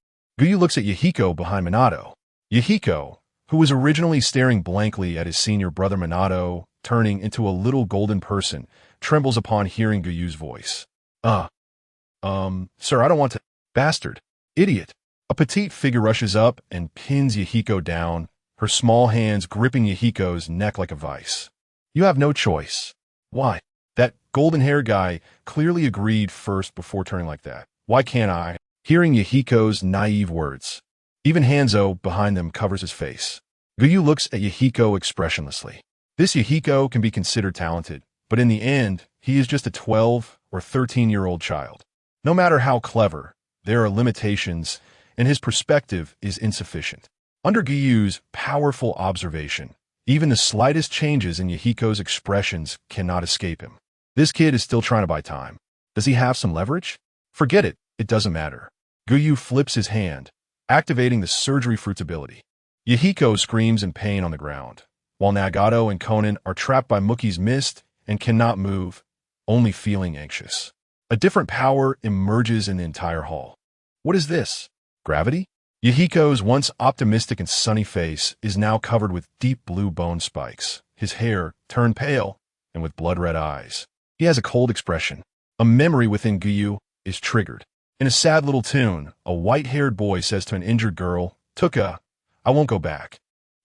Guyu looks at Yahiko behind Minato. Yahiko, who was originally staring blankly at his senior brother Minato, turning into a little golden person, trembles upon hearing Guyu's voice. Sir, I don't want to— Bastard. Idiot. A petite figure rushes up and pins Yahiko down, her small hands gripping Yahiko's neck like a vice. You have no choice. Why? That golden-haired guy clearly agreed first before turning like that. Why can't I? Hearing Yahiko's naive words, even Hanzo behind them covers his face. Guyu looks at Yahiko expressionlessly. This Yahiko can be considered talented, but in the end, he is just a 12 or 13-year-old child. No matter how clever, there are limitations, and his perspective is insufficient. Under Guyu's powerful observation, even the slightest changes in Yahiko's expressions cannot escape him. This kid is still trying to buy time. Does he have some leverage? Forget it, it doesn't matter. Guyu flips his hand, activating the surgery fruit's ability. Yahiko screams in pain on the ground, while Nagato and Konan are trapped by Muki's mist and cannot move, only feeling anxious. A different power emerges in the entire hall. What is this? Gravity? Yahiko's once optimistic and sunny face is now covered with deep blue bone spikes. His hair turned pale and with blood-red eyes. He has a cold expression. A memory within Guyu is triggered. In a sad little tune, a white-haired boy says to an injured girl, "Tuka, I won't go back.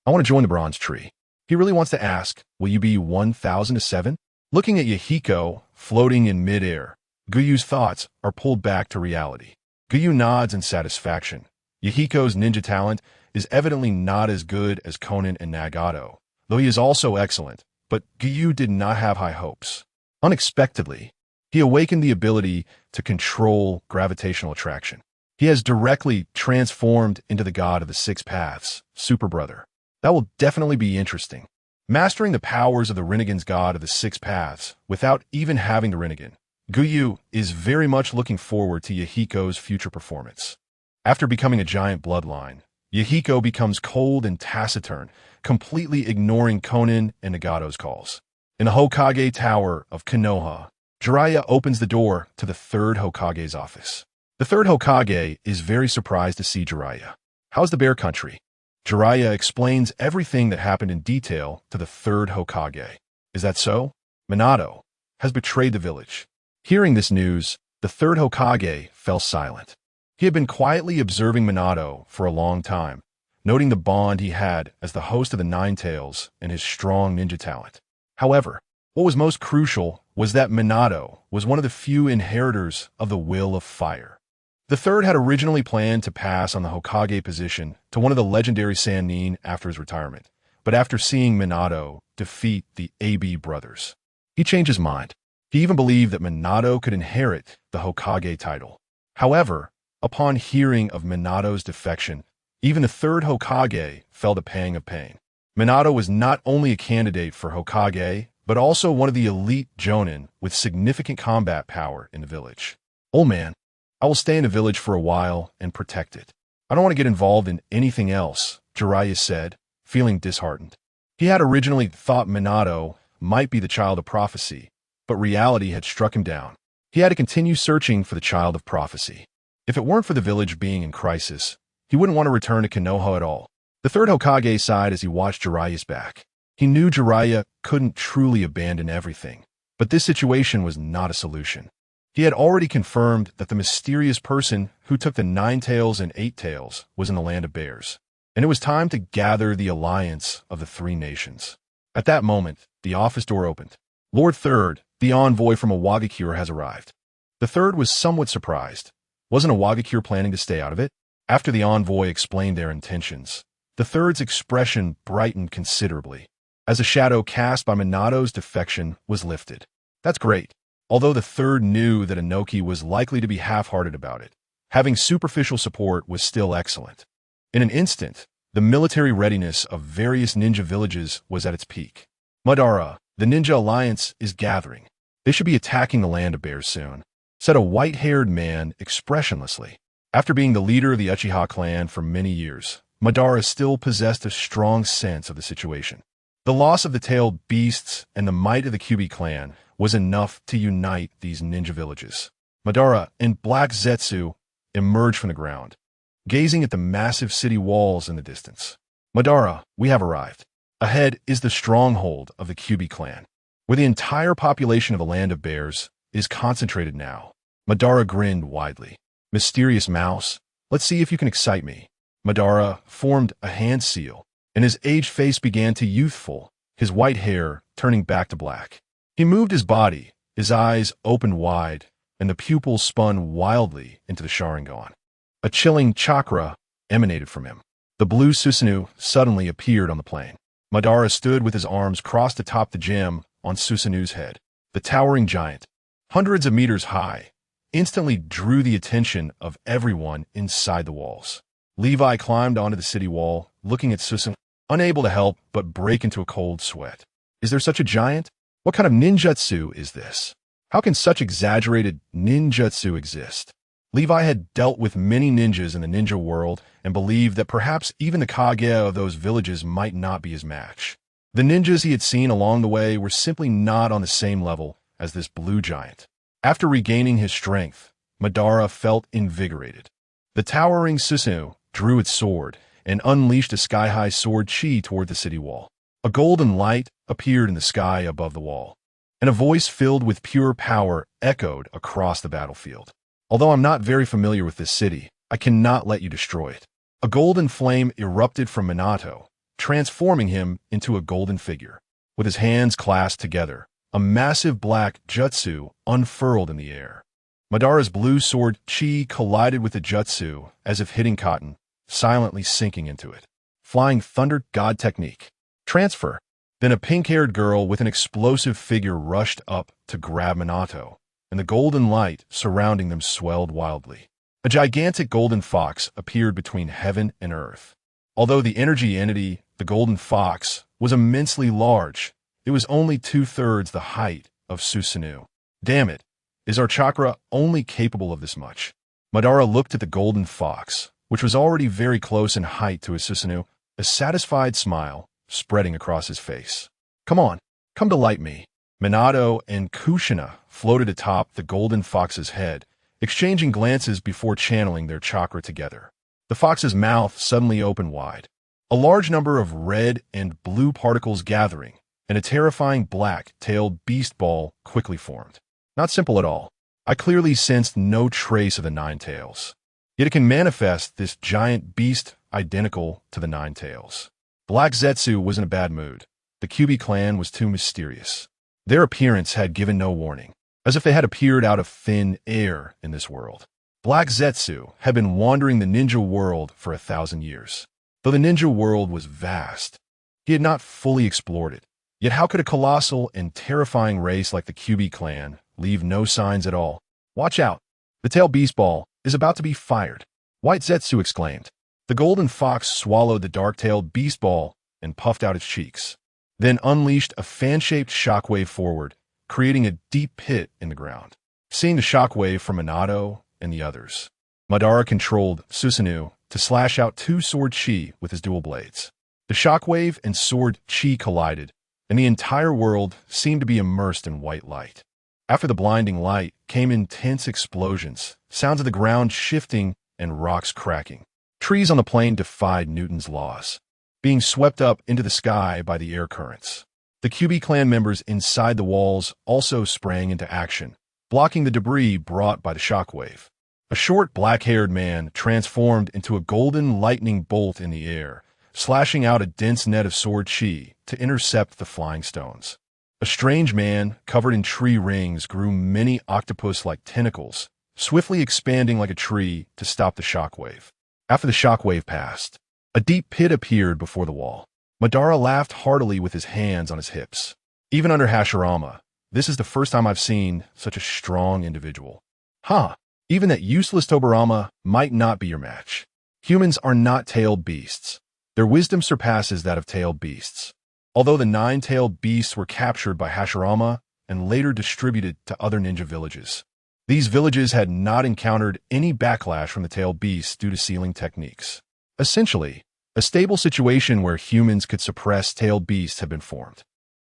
I want to join the bronze tree." He really wants to ask, will you be 1,007? Looking at Yahiko floating in midair, Guyu's thoughts are pulled back to reality. Guyu nods in satisfaction. Yahiko's ninja talent is evidently not as good as Konan and Nagato, though he is also excellent, but Guyu did not have high hopes. Unexpectedly, he awakened the ability to control gravitational attraction. He has directly transformed into the god of the six paths, Super Brother. That will definitely be interesting. Mastering the powers of the Rinnegan's god of the six paths without even having the Rinnegan, Guyu is very much looking forward to Yahiko's future performance. After becoming a giant bloodline, Yahiko becomes cold and taciturn, completely ignoring Konan and Nagato's calls. In the Hokage Tower of Konoha, Jiraiya opens the door to the third Hokage's office. The third Hokage is very surprised to see Jiraiya. How's the Bear Country? Jiraiya explains everything that happened in detail to the third Hokage. Is that so? Minato has betrayed the village. Hearing this news, the third Hokage fell silent. He had been quietly observing Minato for a long time, noting the bond he had as the host of the Nine Tails and his strong ninja talent. However, what was most crucial was that Minato was one of the few inheritors of the will of fire. The third had originally planned to pass on the Hokage position to one of the legendary Sannin after his retirement, but after seeing Minato defeat the AB brothers, he changed his mind. He even believed that Minato could inherit the Hokage title. However, upon hearing of Minato's defection, even the third Hokage felt a pang of pain. Minato was not only a candidate for Hokage, but also one of the elite Jonin with significant combat power in the village. Old man, I will stay in the village for a while and protect it. I don't want to get involved in anything else, Jiraiya said, feeling disheartened. He had originally thought Minato might be the child of prophecy, but reality had struck him down. He had to continue searching for the child of prophecy. If it weren't for the village being in crisis, he wouldn't want to return to Konoha at all. The third Hokage sighed as he watched Jiraiya's back. He knew Jiraiya couldn't truly abandon everything, but this situation was not a solution. He had already confirmed that the mysterious person who took the 9 tails and 8 tails was in the land of bears, and it was time to gather the alliance of the 3 nations. At that moment, the office door opened. Lord Third, the envoy from Awagakure, has arrived. The Third was somewhat surprised. Wasn't Awagakure planning to stay out of it? After the envoy explained their intentions, the Third's expression brightened considerably, as a shadow cast by Minato's defection was lifted. That's great. Although the Third knew that Inoki was likely to be half-hearted about it, having superficial support was still excellent. In an instant, the military readiness of various ninja villages was at its peak. Madara, the ninja alliance is gathering. They should be attacking the land of bears soon, said a white-haired man expressionlessly. After being the leader of the Uchiha clan for many years, Madara still possessed a strong sense of the situation. The loss of the tailed beasts and the might of the Kyuubi clan was enough to unite these ninja villages. Madara and Black Zetsu emerged from the ground, gazing at the massive city walls in the distance. Madara, we have arrived. Ahead is the stronghold of the Kyuubi clan, where the entire population of the land of bears is concentrated now. Madara grinned widely. Mysterious mouse, let's see if you can excite me. Madara formed a hand seal, and his aged face began to youthful, his white hair turning back to black. He moved his body, his eyes opened wide, and the pupils spun wildly into the Sharingan. A chilling chakra emanated from him. The blue Susanoo suddenly appeared on the plain. Madara stood with his arms crossed atop the gem on Susanoo's head. The towering giant, hundreds of meters high, instantly drew the attention of everyone inside the walls. Levi climbed onto the city wall, looking at Susanoo, unable to help but break into a cold sweat. Is there such a giant? What kind of ninjutsu is this? How can such exaggerated ninjutsu exist? Levi had dealt with many ninjas in the ninja world and believed that perhaps even the Kage of those villages might not be his match. The ninjas he had seen along the way were simply not on the same level as this blue giant. After regaining his strength, Madara felt invigorated. The towering Susanoo drew its sword and unleashed a sky-high sword chi toward the city wall. A golden light appeared in the sky above the wall, and a voice filled with pure power echoed across the battlefield. Although I'm not very familiar with this city, I cannot let you destroy it. A golden flame erupted from Minato, transforming him into a golden figure. With his hands clasped together, a massive black jutsu unfurled in the air. Madara's blue sword chi collided with the jutsu as if hitting cotton, silently sinking into it. Flying Thunder God technique. Transfer. Then a pink-haired girl with an explosive figure rushed up to grab Minato, and the golden light surrounding them swelled wildly. A gigantic golden fox appeared between heaven and earth. Although the energy entity, the golden fox, was immensely large, it was only 2/3 the height of Susanoo. Damn it, is our chakra only capable of this much? Madara looked at the golden fox, which was already very close in height to his Susanoo, a satisfied smile spreading across his face. Come on, come to light me. Minato and Kushina floated atop the golden fox's head, exchanging glances before channeling their chakra together. The fox's mouth suddenly opened wide, a large number of red and blue particles gathering, and a terrifying black-tailed beast ball quickly formed. Not simple at all. I clearly sensed no trace of the 9 tails. Yet it can manifest this giant beast identical to the 9 tails. Black Zetsu was in a bad mood. The Kyuubi clan was too mysterious. Their appearance had given no warning, as if they had appeared out of thin air in this world. Black Zetsu had been wandering the ninja world for 1,000 years. Though the ninja world was vast, he had not fully explored it. Yet how could a colossal and terrifying race like the Kyuubi clan leave no signs at all? Watch out! The tail beast ball is about to be fired. White Zetsu exclaimed. The golden fox swallowed the dark-tailed beast ball and puffed out its cheeks. then unleashed a fan-shaped shockwave forward, creating a deep pit in the ground. Seeing the shockwave from Minato and the others, Madara controlled Susanoo to slash out two sword-Chi with his dual blades. The shockwave and sword-Chi collided, and the entire world seemed to be immersed in white light. After the blinding light came intense explosions, sounds of the ground shifting and rocks cracking. Trees on the plain defied Newton's laws, being swept up into the sky by the air currents. The QB clan members inside the walls also sprang into action, blocking the debris brought by the shockwave. A short, black-haired man transformed into a golden lightning bolt in the air, slashing out a dense net of sword-Chi to intercept the flying stones. A strange man, covered in tree rings, grew many octopus-like tentacles, swiftly expanding like a tree to stop the shockwave. After the shockwave passed, a deep pit appeared before the wall. Madara laughed heartily with his hands on his hips. Even under Hashirama, this is the first time I've seen such a strong individual. Even that useless Tobirama might not be your match. Humans are not tailed beasts. Their wisdom surpasses that of tailed beasts. Although the 9-tailed beasts were captured by Hashirama and later distributed to other ninja villages, these villages had not encountered any backlash from the tailed beasts due to sealing techniques. Essentially, a stable situation where humans could suppress tailed beasts had been formed.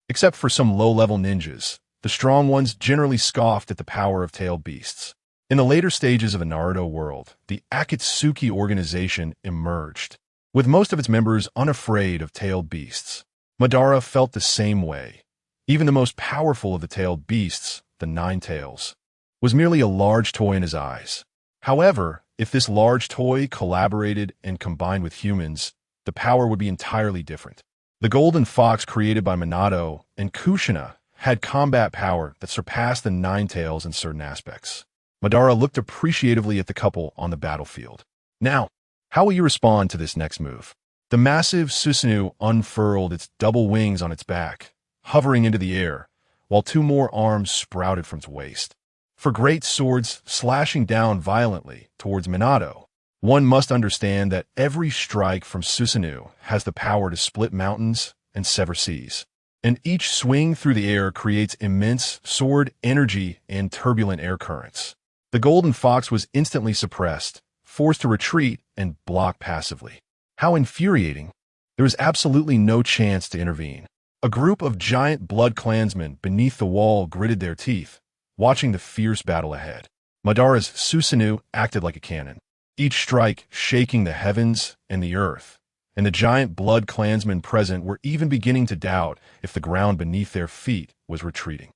Except for some low-level ninjas, the strong ones generally scoffed at the power of tailed beasts. In the later stages of the Naruto world, the Akatsuki organization emerged, with most of its members unafraid of tailed beasts. Madara felt the same way. Even the most powerful of the tailed beasts, the 9 tails, was merely a large toy in his eyes. However, if this large toy collaborated and combined with humans, the power would be entirely different. The golden fox created by Minato and Kushina had combat power that surpassed the 9 tails in certain aspects. Madara looked appreciatively at the couple on the battlefield. Now, how will you respond to this next move? The massive Susanoo unfurled its double wings on its back, hovering into the air, while 2 more arms sprouted from its waist. For great swords slashing down violently towards Minato, one must understand that every strike from Susanoo has the power to split mountains and sever seas, and each swing through the air creates immense sword energy and turbulent air currents. The golden fox was instantly suppressed, forced to retreat and block passively. How infuriating. There was absolutely no chance to intervene. A group of giant blood clansmen beneath the wall gritted their teeth, watching the fierce battle ahead. Madara's Susanoo acted like a cannon, each strike shaking the heavens and the earth, and the giant blood clansmen present were even beginning to doubt if the ground beneath their feet was retreating.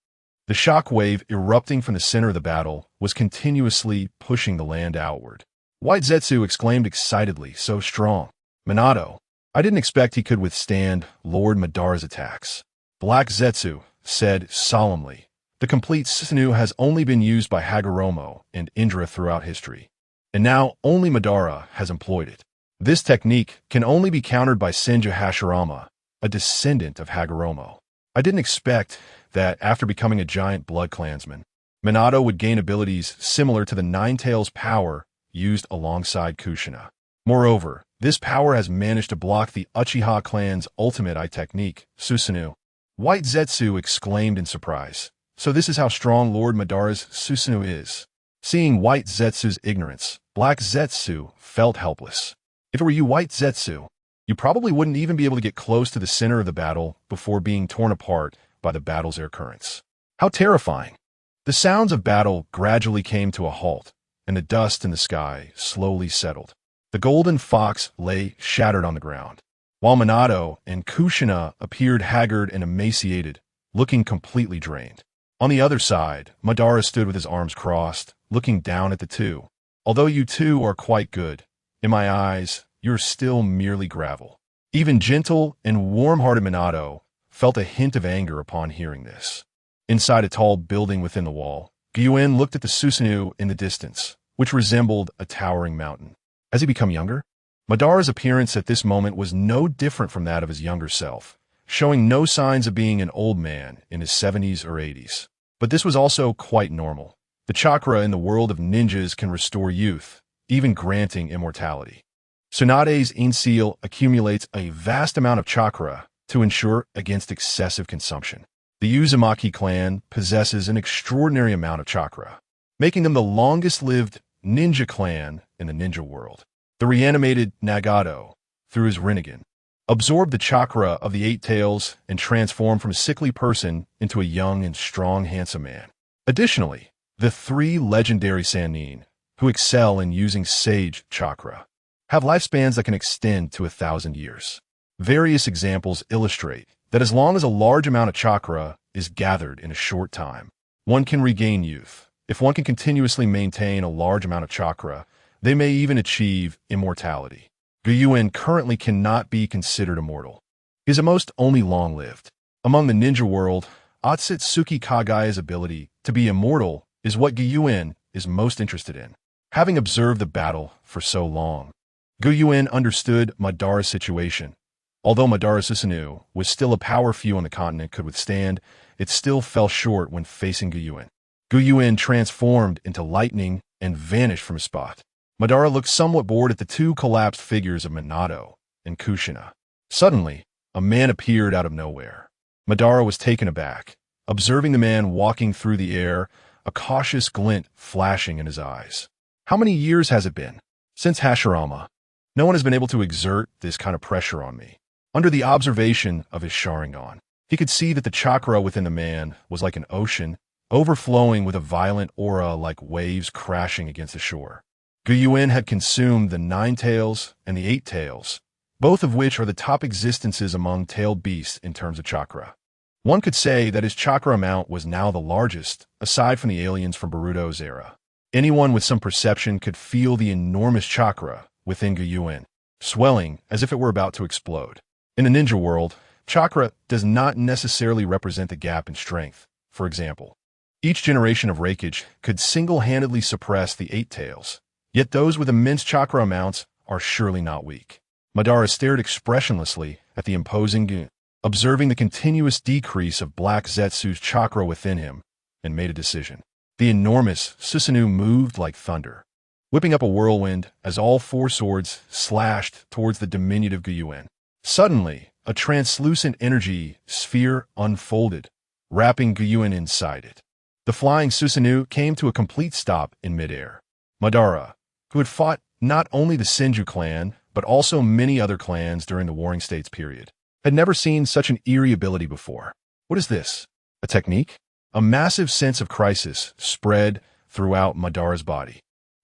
The shock wave erupting from the center of the battle was continuously pushing the land outward. White Zetsu exclaimed excitedly, "So strong. Minato, I didn't expect he could withstand Lord Madara's attacks." Black Zetsu said solemnly, "The complete Susanoo has only been used by Hagoromo and Indra throughout history, and now only Madara has employed it. This technique can only be countered by Senju Hashirama, a descendant of Hagoromo. I didn't expect that after becoming a giant blood clansman, Minato would gain abilities similar to the 9 tails power used alongside Kushina. Moreover, this power has managed to block the Uchiha clan's ultimate eye technique, Susanoo." White Zetsu exclaimed in surprise. "So this is how strong Lord Madara's Susanoo is." Seeing White Zetsu's ignorance, Black Zetsu felt helpless. If it were you, White Zetsu, you probably wouldn't even be able to get close to the center of the battle before being torn apart by the battle's air currents. How terrifying. The sounds of battle gradually came to a halt, and the dust in the sky slowly settled. The golden fox lay shattered on the ground, while Minato and Kushina appeared haggard and emaciated, looking completely drained. On the other side, Madara stood with his arms crossed, looking down at the two. "Although you two are quite good, in my eyes, you're still merely gravel." Even gentle and warm-hearted Minato felt a hint of anger upon hearing this. Inside a tall building within the wall, Yuan looked at the Susanoo in the distance, which resembled a towering mountain. Has he become younger? Madara's appearance at this moment was no different from that of his younger self, showing no signs of being an old man in his 70s or 80s. But this was also quite normal. The chakra in the world of ninjas can restore youth, even granting immortality. Tsunade's Inseal accumulates a vast amount of chakra to ensure against excessive consumption. The Uzumaki clan possesses an extraordinary amount of chakra, making them the longest-lived ninja clan in the ninja world. The reanimated Nagato, through his Rinnegan, absorbed the chakra of the Eight Tails and transformed from a sickly person into a young and strong, handsome man. Additionally, the three legendary Sannin, who excel in using Sage chakra, have lifespans that can extend to 1,000 years. Various examples illustrate that as long as a large amount of chakra is gathered in a short time, one can regain youth. If one can continuously maintain a large amount of chakra, they may even achieve immortality. Yuan currently cannot be considered immortal. He is at most only long-lived. Among the ninja world, Otsutsuki Kagaya's ability to be immortal is what Yuan is most interested in. Having observed the battle for so long, Yuan understood Madara's situation. Although Madara Susanoo was still a power few on the continent could withstand, it still fell short when facing Yuan. Yuan transformed into lightning and vanished from his spot. Madara looked somewhat bored at the two collapsed figures of Minato and Kushina. Suddenly, a man appeared out of nowhere. Madara was taken aback, observing the man walking through the air, a cautious glint flashing in his eyes. How many years has it been? Since Hashirama. No one has been able to exert this kind of pressure on me. Under the observation of his Sharingan, he could see that the chakra within the man was like an ocean, overflowing with a violent aura like waves crashing against the shore. Yuan had consumed the Nine Tails and the Eight Tails, both of which are the top existences among tailed beasts in terms of chakra. One could say that his chakra amount was now the largest, aside from the aliens from Boruto's era. Anyone with some perception could feel the enormous chakra within Yuan, swelling as if it were about to explode. In the ninja world, chakra does not necessarily represent the gap in strength. For example, each generation of Reikage could single-handedly suppress the Eight Tails, yet those with immense chakra amounts are surely not weak. Madara stared expressionlessly at the imposing Yuan, observing the continuous decrease of Black Zetsu's chakra within him, and made a decision. The enormous Susanoo moved like thunder, whipping up a whirlwind as all four swords slashed towards the diminutive Yuan. Suddenly, a translucent energy sphere unfolded, wrapping Yuan inside it. The flying Susanoo came to a complete stop in midair. Madara, who had fought not only the Senju clan, but also many other clans during the Warring States period, had never seen such an eerie ability before. What is this? A technique? A massive sense of crisis spread throughout Madara's body,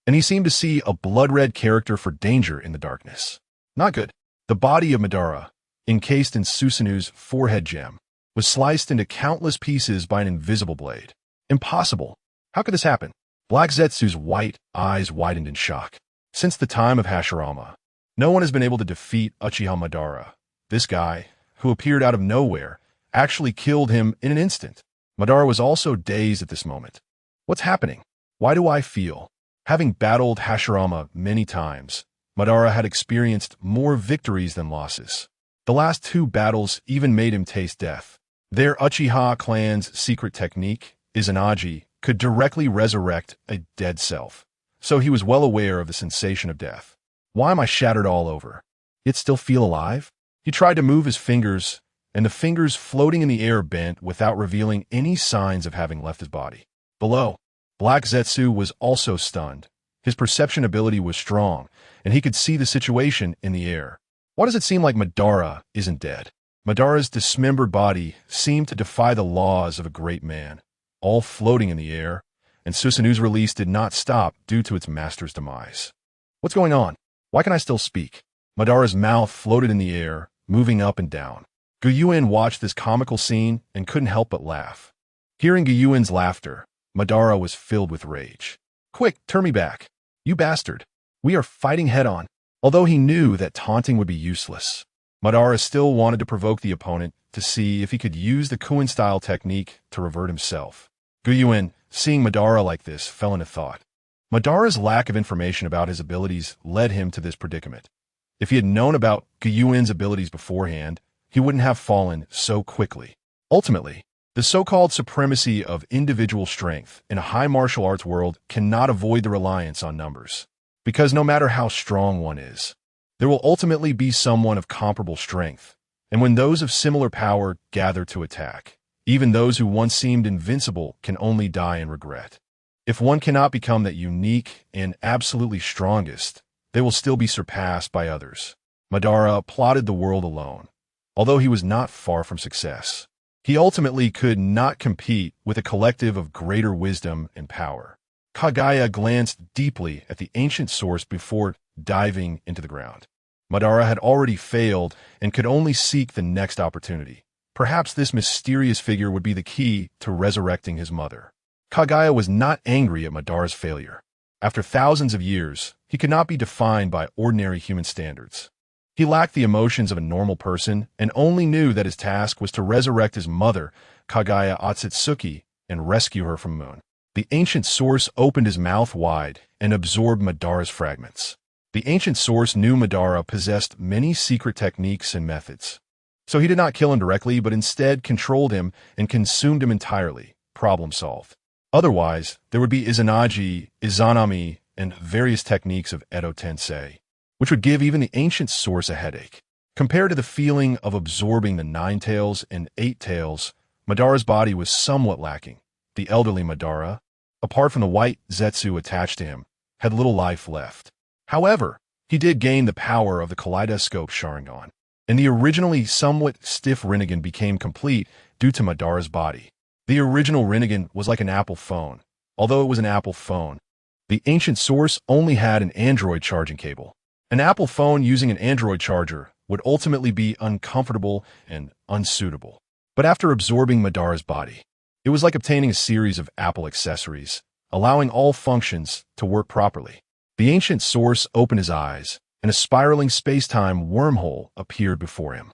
and he seemed to see a blood-red character for danger in the darkness. Not good. The body of Madara, encased in Susanoo's forehead gem, was sliced into countless pieces by an invisible blade. Impossible. How could this happen? Black Zetsu's white eyes widened in shock. Since the time of Hashirama, no one has been able to defeat Uchiha Madara. This guy, who appeared out of nowhere, actually killed him in an instant. Madara was also dazed at this moment. What's happening? Why do I feel? Having battled Hashirama many times, Madara had experienced more victories than losses. The last two battles even made him taste death. Their Uchiha clan's secret technique, Izanagi, could directly resurrect a dead self, so he was well aware of the sensation of death. Why am I shattered all over? Yet still feel alive? He tried to move his fingers, and the fingers floating in the air bent without revealing any signs of having left his body. Below, Black Zetsu was also stunned. His perception ability was strong, and he could see the situation in the air. Why does it seem like Madara isn't dead? Madara's dismembered body seemed to defy the laws of a great man, all floating in the air, and Susanoo's release did not stop due to its master's demise. What's going on? Why can I still speak? Madara's mouth floated in the air, moving up and down. Yuan watched this comical scene and couldn't help but laugh. Hearing Yuan's laughter, Madara was filled with rage. Quick, turn me back. You bastard. We are fighting head-on. Although he knew that taunting would be useless, Madara still wanted to provoke the opponent to see if he could use the Kuin-style technique to revert himself. Yuan, seeing Madara like this, fell into thought. Madara's lack of information about his abilities led him to this predicament. If he had known about Yuan's abilities beforehand, he wouldn't have fallen so quickly. Ultimately, the so-called supremacy of individual strength in a high martial arts world cannot avoid the reliance on numbers. Because no matter how strong one is, there will ultimately be someone of comparable strength, And when those of similar power gather to attack, even those who once seemed invincible can only die in regret. If one cannot become that unique and absolutely strongest, they will still be surpassed by others. Madara plotted the world alone. Although he was not far from success, he ultimately could not compete with a collective of greater wisdom and power. Kaguya glanced deeply at the ancient source before diving into the ground. Madara had already failed and could only seek the next opportunity. Perhaps this mysterious figure would be the key to resurrecting his mother. Kaguya was not angry at Madara's failure. After thousands of years, he could not be defined by ordinary human standards. He lacked the emotions of a normal person and only knew that his task was to resurrect his mother, Kaguya Otsutsuki, and rescue her from Moon. The ancient source opened his mouth wide and absorbed Madara's fragments. The ancient source knew Madara possessed many secret techniques and methods. So he did not kill him directly, but instead controlled him and consumed him entirely. Problem solved. Otherwise, there would be Izanagi, Izanami, and various techniques of Edo Tensei, which would give even the ancient source a headache. Compared to the feeling of absorbing the 9 tails and 8 tails, Madara's body was somewhat lacking. The elderly Madara, apart from the white Zetsu attached to him, had little life left. However, he did gain the power of the kaleidoscope Sharingan, and the originally somewhat stiff Rinnegan became complete due to Madara's body. The original Rinnegan was like an Apple phone. Although it was an Apple phone, the ancient source only had an Android charging cable. An Apple phone using an Android charger would ultimately be uncomfortable and unsuitable. But after absorbing Madara's body, it was like obtaining a series of Apple accessories, allowing all functions to work properly. The ancient source opened his eyes, and a spiraling space-time wormhole appeared before him.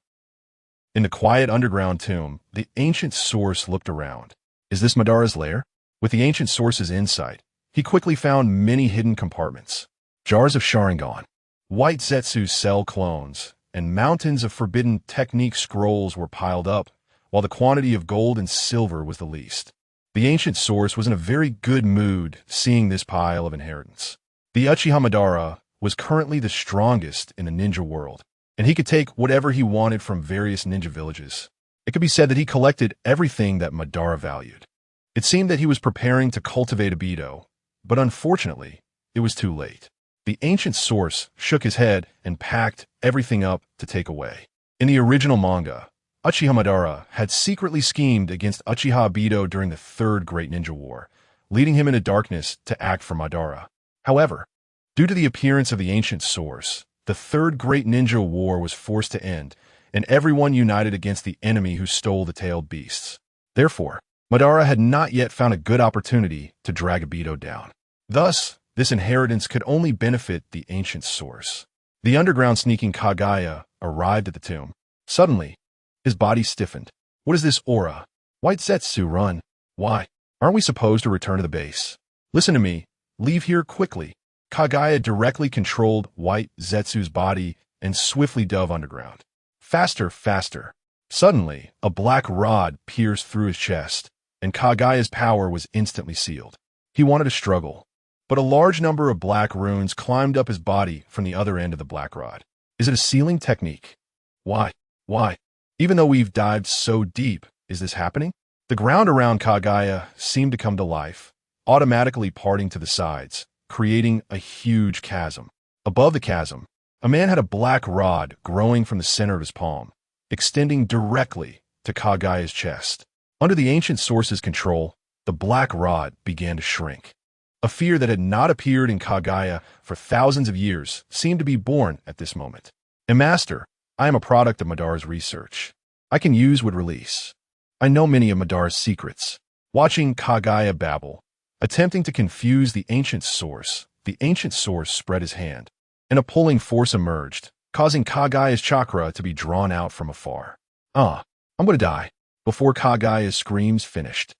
In the quiet underground tomb, the ancient source looked around. Is this Madara's lair? With the ancient source's insight, he quickly found many hidden compartments. Jars of Sharingan, white Zetsu cell clones, and mountains of forbidden technique scrolls were piled up, while the quantity of gold and silver was the least. The ancient source was in a very good mood seeing this pile of inheritance. The Uchiha Madara was currently the strongest in the ninja world, and he could take whatever he wanted from various ninja villages. It could be said that he collected everything that Madara valued. It seemed that he was preparing to cultivate a Bido, but unfortunately, it was too late. The ancient source shook his head and packed everything up to take away. In the original manga, Uchiha Madara had secretly schemed against Uchiha Bido during the Third Great Ninja War, leading him into darkness to act for Madara. However, due to the appearance of the ancient source, the Third Great Ninja War was forced to end, and everyone united against the enemy who stole the tailed beasts. Therefore, Madara had not yet found a good opportunity to drag a Bido down. Thus, this inheritance could only benefit the ancient source. The underground sneaking Kaguya arrived at the tomb. Suddenly, his body stiffened. What is this aura? White Zetsu, run. Why? Aren't we supposed to return to the base? Listen to me. Leave here quickly. Kaguya directly controlled White Zetsu's body and swiftly dove underground. Faster, faster. Suddenly, a black rod pierced through his chest, and Kaguya's power was instantly sealed. He wanted to struggle, but a large number of black runes climbed up his body from the other end of the black rod. Is it a sealing technique? Why? Why? Even though we've dived so deep, is this happening? The ground around Kaguya seemed to come to life, automatically parting to the sides, creating a huge chasm. Above the chasm, a man had a black rod growing from the center of his palm, extending directly to Kaguya's chest. Under the ancient source's control, the black rod began to shrink. A fear that had not appeared in Kaguya for thousands of years seemed to be born at this moment. And Master, I am a product of Madara's research. I can use with release. I know many of Madara's secrets. Watching Kaguya babble, attempting to confuse the ancient source spread his hand, and a pulling force emerged, causing Kaguya's chakra to be drawn out from afar. I'm gonna die. Before Kaguya's screams finished,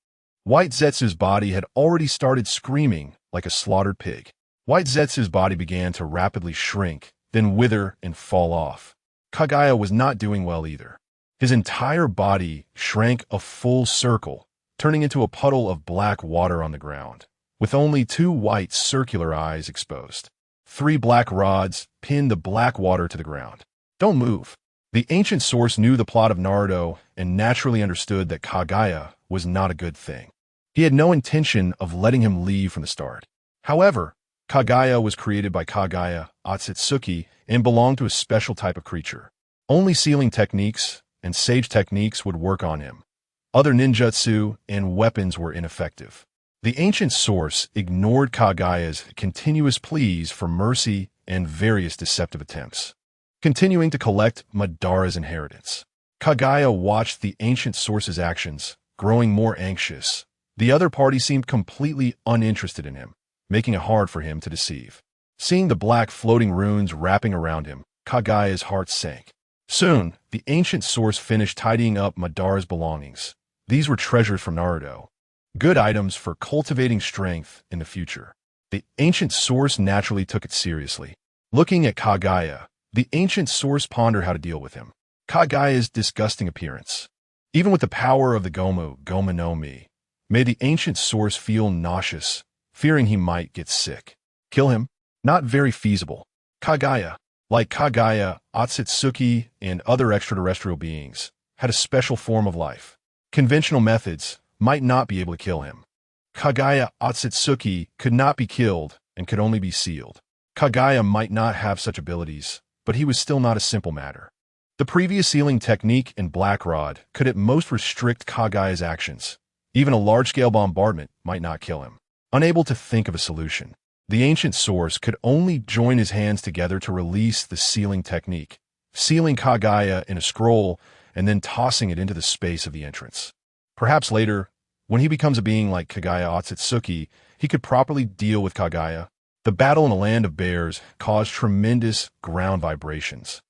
White Zetsu's body had already started screaming like a slaughtered pig. White Zetsu's body began to rapidly shrink, then wither and fall off. Kaguya was not doing well either. His entire body shrank a full circle, turning into a puddle of black water on the ground, with only 2 white circular eyes exposed. 3 black rods pinned the black water to the ground. Don't move. The ancient source knew the plot of Naruto and naturally understood that Kaguya was not a good thing. He had no intention of letting him leave from the start. However, Kaguya was created by Kaguya Otsutsuki and belonged to a special type of creature. Only sealing techniques and sage techniques would work on him. Other ninjutsu and weapons were ineffective. The ancient source ignored Kaguya's continuous pleas for mercy and various deceptive attempts, continuing to collect Madara's inheritance. Kaguya watched the ancient source's actions, growing more anxious. The other party seemed completely uninterested in him, making it hard for him to deceive. Seeing the black floating runes wrapping around him, Kaguya's heart sank. Soon, the ancient source finished tidying up Madara's belongings. These were treasures from Naruto, good items for cultivating strength in the future. The ancient source naturally took it seriously. Looking at Kaguya, the ancient source pondered how to deal with him. Kaguya's disgusting appearance, even with the power of the Gomu no Mi, made the ancient source feel nauseous, fearing he might get sick. Kill him? Not very feasible. Kaguya, like Kaguya, Otsutsuki, and other extraterrestrial beings, had a special form of life. Conventional methods might not be able to kill him. Kaguya Otsutsuki could not be killed and could only be sealed. Kaguya might not have such abilities, but he was still not a simple matter. The previous sealing technique in Black Rod could at most restrict Kaguya's actions. Even a large-scale bombardment might not kill him. Unable to think of a solution, the ancient source could only join his hands together to release the sealing technique, sealing Kaguya in a scroll and then tossing it into the space of the entrance. Perhaps later, when he becomes a being like Kaguya Otsutsuki, he could properly deal with Kaguya. The battle in the land of bears caused tremendous ground vibrations,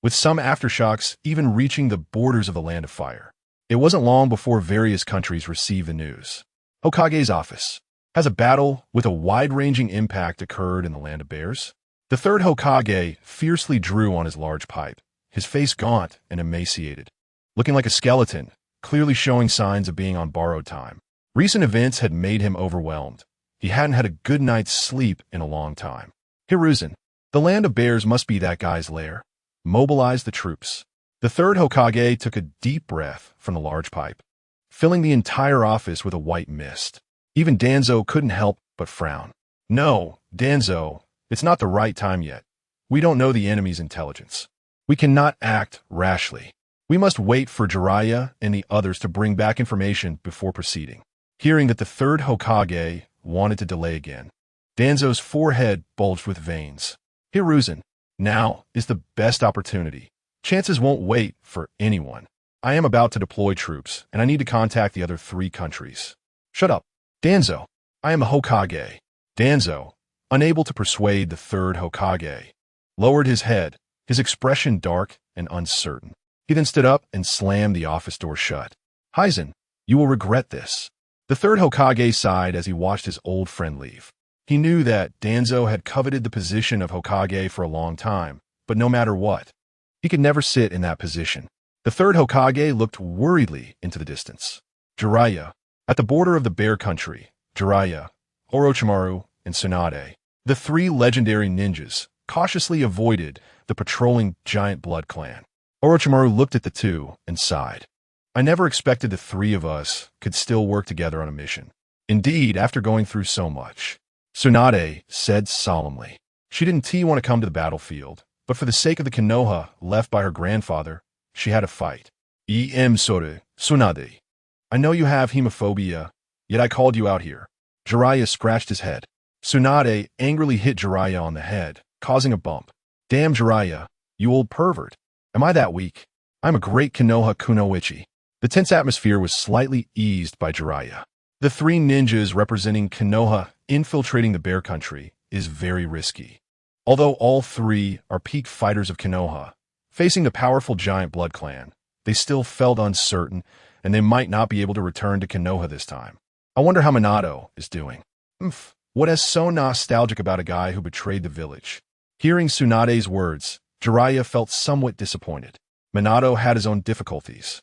with some aftershocks even reaching the borders of the land of fire. It wasn't long before various countries received the news. Hokage's office. Has a battle with a wide-ranging impact occurred in the land of bears? The third Hokage fiercely drew on his large pipe, his face gaunt and emaciated, looking like a skeleton, clearly showing signs of being on borrowed time. Recent events had made him overwhelmed. He hadn't had a good night's sleep in a long time. Hiruzen, the land of bears must be that guy's lair. Mobilize the troops. The third Hokage took a deep breath from the large pipe, filling the entire office with a white mist. Even Danzo couldn't help but frown. No, Danzo, it's not the right time yet. We don't know the enemy's intelligence. We cannot act rashly. We must wait for Jiraiya and the others to bring back information before proceeding. Hearing that the third Hokage wanted to delay again, Danzo's forehead bulged with veins. Hiruzen, now is the best opportunity. Chances won't wait for anyone. I am about to deploy troops, and I need to contact the other 3 countries. Shut up. Danzo, I am a Hokage. Danzo, unable to persuade the third Hokage, lowered his head, his expression dark and uncertain. He then stood up and slammed the office door shut. Hizen, you will regret this. The third Hokage sighed as he watched his old friend leave. He knew that Danzo had coveted the position of Hokage for a long time, but no matter what, he could never sit in that position. The third Hokage looked worriedly into the distance. Jiraiya, at the border of the bear country, Jiraiya, Orochimaru, and Tsunade, the 3 legendary ninjas, cautiously avoided the patrolling giant blood clan. Orochimaru looked at the 2 and sighed. I never expected the 3 of us could still work together on a mission. Indeed, after going through so much, Tsunade said solemnly. She didn't want to come to the battlefield, but for the sake of the Konoha left by her grandfather, she had to fight. Tsunade. I know you have hemophobia, yet I called you out here. Jiraiya scratched his head. Tsunade angrily hit Jiraiya on the head, causing a bump. Damn Jiraiya, you old pervert. Am I that weak? I'm a great Konoha kunoichi. The tense atmosphere was slightly eased by Jiraiya. The 3 ninjas representing Konoha infiltrating the bear country is very risky. Although all 3 are peak fighters of Konoha, facing the powerful giant blood clan, they still felt uncertain and they might not be able to return to Konoha this time. I wonder how Minato is doing. What is so nostalgic about a guy who betrayed the village? Hearing Tsunade's words, Jiraiya felt somewhat disappointed. Minato had his own difficulties.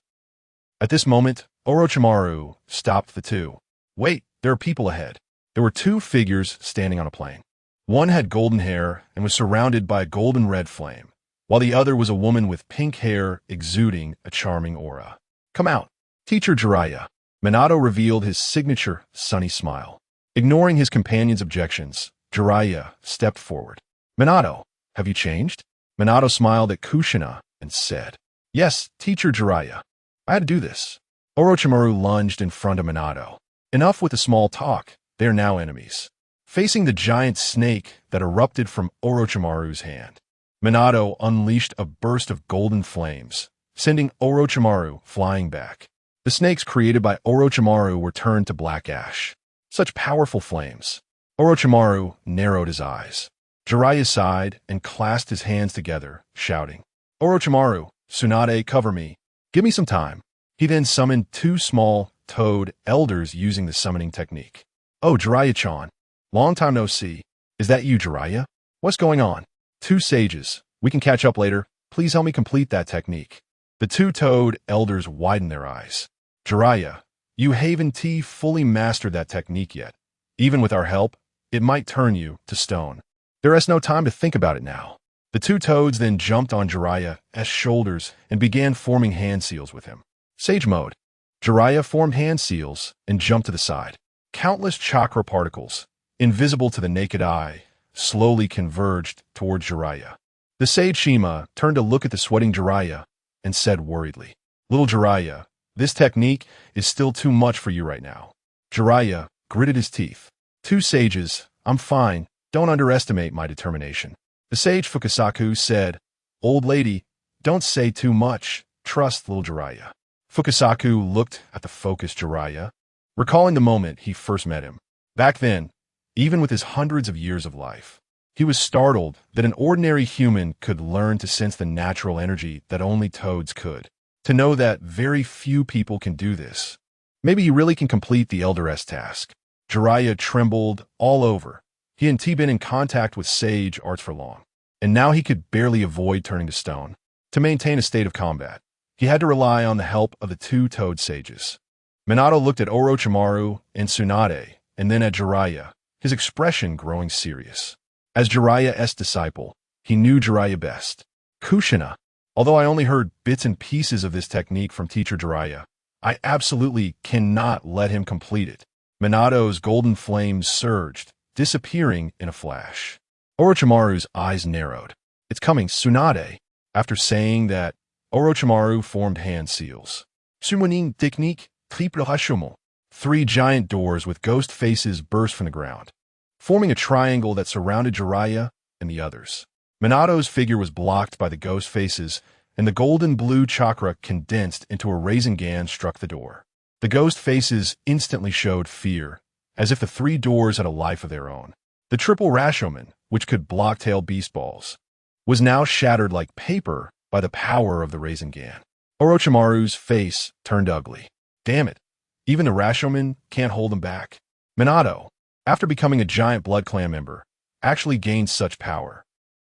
At this moment, Orochimaru stopped the 2. Wait, there are people ahead. There were 2 figures standing on a plane. One had golden hair and was surrounded by a golden red flame. while the other was a woman with pink hair exuding a charming aura. "Come out, Teacher Jiraiya." Minato revealed his signature sunny smile. Ignoring his companion's objections, Jiraiya stepped forward. "Minato, have you changed?" Minato smiled at Kushina and said, "Yes, Teacher Jiraiya. I had to do this." Orochimaru lunged in front of Minato. Enough with the small talk, they are now enemies. Facing the giant snake that erupted from Orochimaru's hand, Minato unleashed a burst of golden flames, sending Orochimaru flying back. The snakes created by Orochimaru were turned to black ash. Such powerful flames. Orochimaru narrowed his eyes. Jiraiya sighed and clasped his hands together, shouting, "Orochimaru, Tsunade, cover me. Give me some time." He then summoned 2 small toad elders using the summoning technique. "Oh, Jiraiya-chan. Long time no see. Is that you, Jiraiya? What's going on?" "2 sages. We can catch up later. Please help me complete that technique." The 2 toad elders widened their eyes. "Jiraiya, you haven't fully mastered that technique yet. Even with our help, it might turn you to stone. There is no time to think about it now." The 2 toads then jumped on Jiraiya's shoulders and began forming hand seals with him. Sage mode. Jiraiya formed hand seals and jumped to the side. Countless chakra particles, invisible to the naked eye, slowly converged towards Jiraiya. The sage Shima turned to look at the sweating Jiraiya and said worriedly, "Little Jiraiya, this technique is still too much for you right now." Jiraiya gritted his teeth. "2 sages, I'm fine. Don't underestimate my determination." The sage Fukasaku said, "Old lady, don't say too much. Trust little Jiraiya." Fukasaku looked at the focused Jiraiya, recalling the moment he first met him. Back then, even with his hundreds of years of life, he was startled that an ordinary human could learn to sense the natural energy that only toads could. To know that very few people can do this. Maybe he really can complete the Elder S task. Jiraiya trembled all over. He hadn't been in contact with sage arts for long, and now he could barely avoid turning to stone. To maintain a state of combat, he had to rely on the help of the 2 toad sages. Minato looked at Orochimaru and Tsunade, and then at Jiraiya, his expression growing serious. As Jiraiya's disciple, he knew Jiraiya best. "Kushina, although I only heard bits and pieces of this technique from Teacher Jiraiya, I absolutely cannot let him complete it." Minato's golden flames surged, disappearing in a flash. Orochimaru's eyes narrowed. "It's coming, Tsunade." After saying that, Orochimaru formed hand seals. Summoning technique, triple rashomon. 3 giant doors with ghost faces burst from the ground, forming a triangle that surrounded Jiraiya and the others. Minato's figure was blocked by the ghost faces, and the golden blue chakra condensed into a Rasengan struck the door. The ghost faces instantly showed fear, as if the 3 doors had a life of their own. The triple Rashomon, which could block tail beast balls, was now shattered like paper by the power of the Rasengan. Orochimaru's face turned ugly. Damn it, even the Rashomon can't hold him back. Minato, after becoming a giant Blood Clan member, actually gained such power.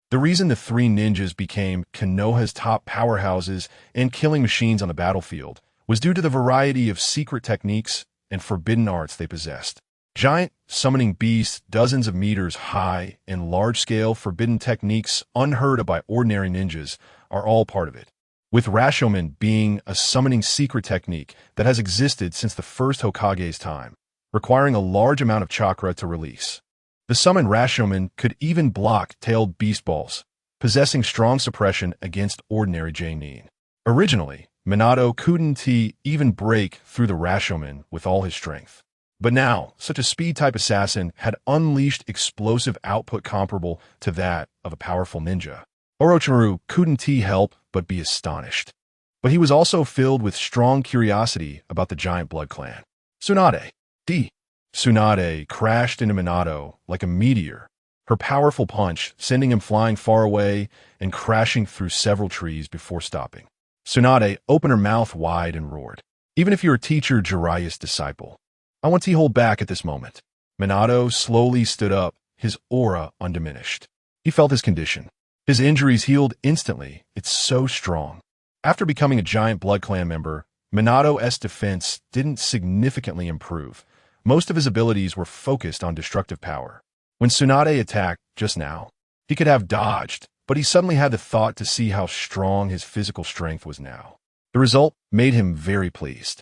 The reason the 3 ninjas became Konoha's top powerhouses and killing machines on the battlefield was due to the variety of secret techniques and forbidden arts they possessed. Giant summoning beasts dozens of meters high and large-scale forbidden techniques unheard of by ordinary ninjas are all part of it, with Rashomon being a summoning secret technique that has existed since the first Hokage's time, requiring a large amount of chakra to release. The summoned Rashomon could even block tailed beast balls, possessing strong suppression against ordinary Genin. Originally, Minato couldn't even break through the Rashomon with all his strength. But now, such a speed-type assassin had unleashed explosive output comparable to that of a powerful ninja. Orochimaru couldn't help but be astonished. But he was also filled with strong curiosity about the giant blood clan. Tsunade. Tsunade crashed into Minato like a meteor, her powerful punch sending him flying far away and crashing through several trees before stopping. Tsunade opened her mouth wide and roared. "Even if you're a teacher Jiraiya's disciple, I want to hold back at this moment." Minato slowly stood up, his aura undiminished. He felt his condition. His injuries healed instantly. It's so strong. After becoming a giant Blood Clan member, Minato's defense didn't significantly improve. Most of his abilities were focused on destructive power. When Tsunade attacked just now, he could have dodged, but he suddenly had the thought to see how strong his physical strength was now. The result made him very pleased.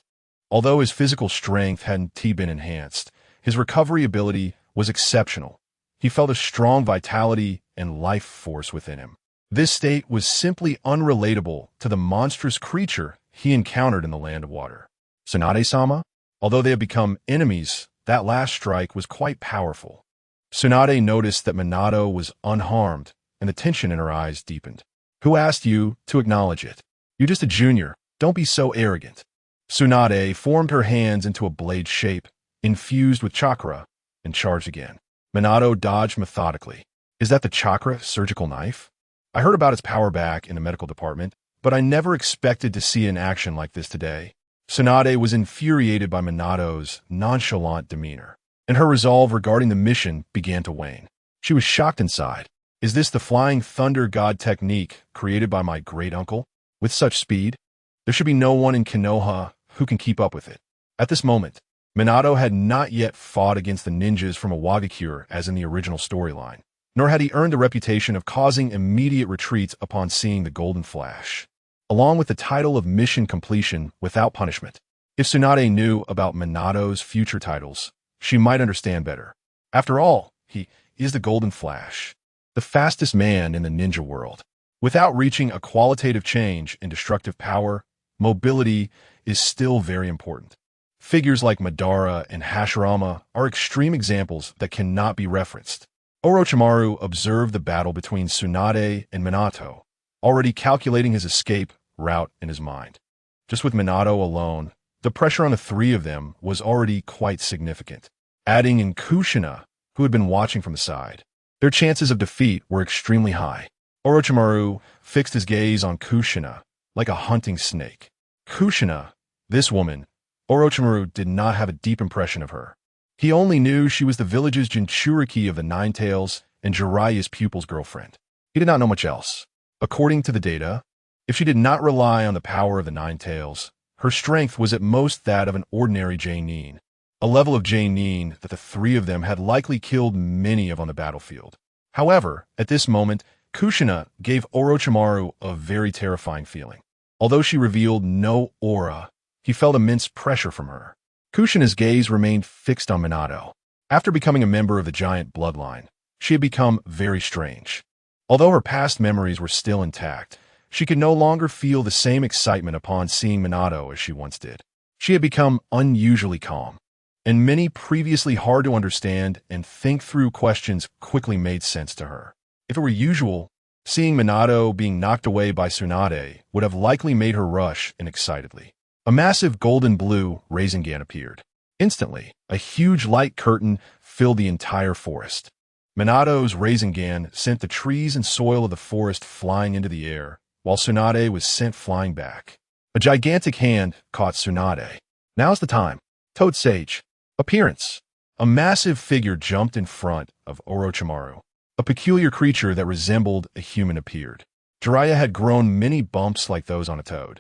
Although his physical strength hadn't been enhanced, his recovery ability was exceptional. He felt a strong vitality and life force within him. This state was simply unrelatable to the monstrous creature he encountered in the land of water. Tsunade-sama? Although they had become enemies, that last strike was quite powerful. Tsunade noticed that Minato was unharmed, and the tension in her eyes deepened. Who asked you to acknowledge it? You're just a junior. Don't be so arrogant. Tsunade formed her hands into a blade shape, infused with chakra, and charged again. Minato dodged methodically. Is that the chakra surgical knife? I heard about its power back in the medical department, but I never expected to see it in action like this today. Tsunade was infuriated by Minato's nonchalant demeanor, and her resolve regarding the mission began to wane. She was shocked inside. Is this the flying thunder god technique created by my great-uncle? With such speed, there should be no one in Konoha who can keep up with it. At this moment, Minato had not yet fought against the ninjas from a Wagakure as in the original storyline, nor had he earned the reputation of causing immediate retreats upon seeing the golden flash, along with the title of mission completion without punishment. If Tsunade knew about Minato's future titles, she might understand better. After all, he is the golden flash, the fastest man in the ninja world. Without reaching a qualitative change in destructive power, mobility is still very important. Figures like Madara and Hashirama are extreme examples that cannot be referenced. Orochimaru observed the battle between Tsunade and Minato, already calculating his escape route in his mind. Just with Minato alone, the pressure on the three of them was already quite significant. Adding in Kushina, who had been watching from the side, their chances of defeat were extremely high. Orochimaru fixed his gaze on Kushina like a hunting snake. Kushina, this woman, Orochimaru did not have a deep impression of her. He only knew she was the village's Jinchuriki of the Nine Tails and Jiraiya's pupil's girlfriend. He did not know much else. According to the data, if she did not rely on the power of the Nine Tails, her strength was at most that of an ordinary Genin, a level of Genin that the three of them had likely killed many of on the battlefield. However, at this moment, Kushina gave Orochimaru a very terrifying feeling. Although she revealed no aura, he felt immense pressure from her. Kushina's gaze remained fixed on Minato. After becoming a member of the giant bloodline, she had become very strange. Although her past memories were still intact, she could no longer feel the same excitement upon seeing Minato as she once did. She had become unusually calm, and many previously hard to understand and think through questions quickly made sense to her. If it were usual, seeing Minato being knocked away by Tsunade would have likely made her rush in excitedly. A massive golden-blue Rasengan appeared. Instantly, a huge light curtain filled the entire forest. Minato's Rasengan sent the trees and soil of the forest flying into the air, while Tsunade was sent flying back. A gigantic hand caught Tsunade. Now's the time. Toad Sage. Appearance. A massive figure jumped in front of Orochimaru. A peculiar creature that resembled a human appeared. Jiraiya had grown many bumps like those on a toad.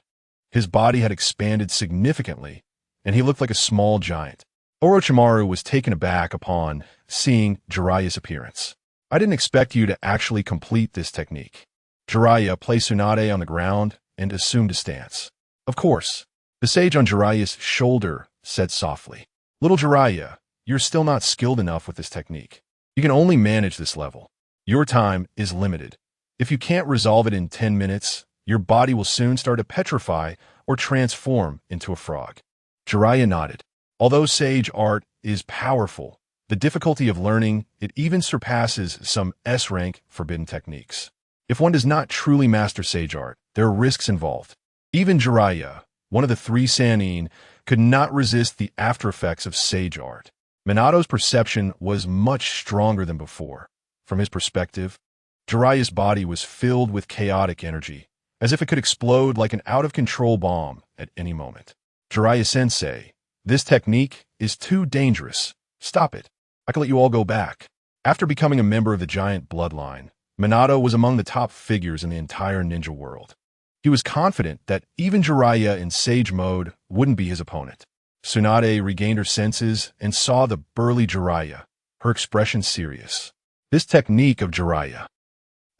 His body had expanded significantly, and he looked like a small giant. Orochimaru was taken aback upon seeing Jiraiya's appearance. I didn't expect you to actually complete this technique. Jiraiya placed Tsunade on the ground and assumed a stance. Of course, the sage on Jiraiya's shoulder said softly, "Little Jiraiya, you're still not skilled enough with this technique. You can only manage this level. Your time is limited. If you can't resolve it in 10 minutes, your body will soon start to petrify or transform into a frog." Jiraiya nodded. Although sage art is powerful, the difficulty of learning it even surpasses some S-rank forbidden techniques. If one does not truly master sage art, there are risks involved. Even Jiraiya, one of the three Sannin, could not resist the after-effects of sage art. Minato's perception was much stronger than before. From his perspective, Jiraiya's body was filled with chaotic energy, as if it could explode like an out-of-control bomb at any moment. Jiraiya-sensei, this technique is too dangerous. Stop it. I can let you all go back. After becoming a member of the giant bloodline, Minato was among the top figures in the entire ninja world. He was confident that even Jiraiya in sage mode wouldn't be his opponent. Tsunade regained her senses and saw the burly Jiraiya, her expression serious. This technique of Jiraiya.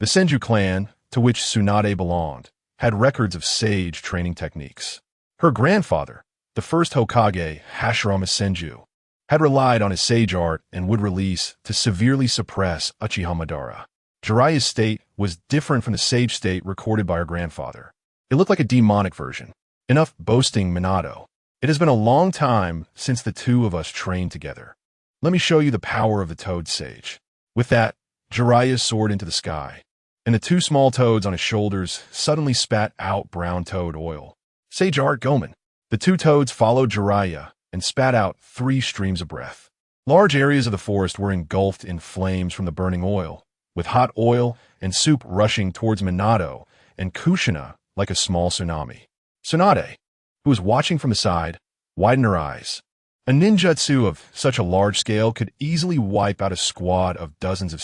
The Senju clan, to which Tsunade belonged, had records of sage training techniques. Her grandfather, the first Hokage, Hashirama Senju, had relied on his sage art and would release to severely suppress Uchiha Madara. Jiraiya's state was different from the sage state recorded by her grandfather. It looked like a demonic version. Enough boasting, Minato. It has been a long time since the two of us trained together. Let me show you the power of the Toad Sage. With that, Jiraiya soared into the sky, and the two small toads on his shoulders suddenly spat out brown toad oil. Sage art, Gomen. The two toads followed Jiraiya and spat out 3 streams of breath. Large areas of the forest were engulfed in flames from the burning oil, with hot oil and soup rushing towards Minato and Kushina like a small tsunami. Tsunade, who was watching from the side, widened her eyes. A ninjutsu of such a large scale could easily wipe out a squad of dozens of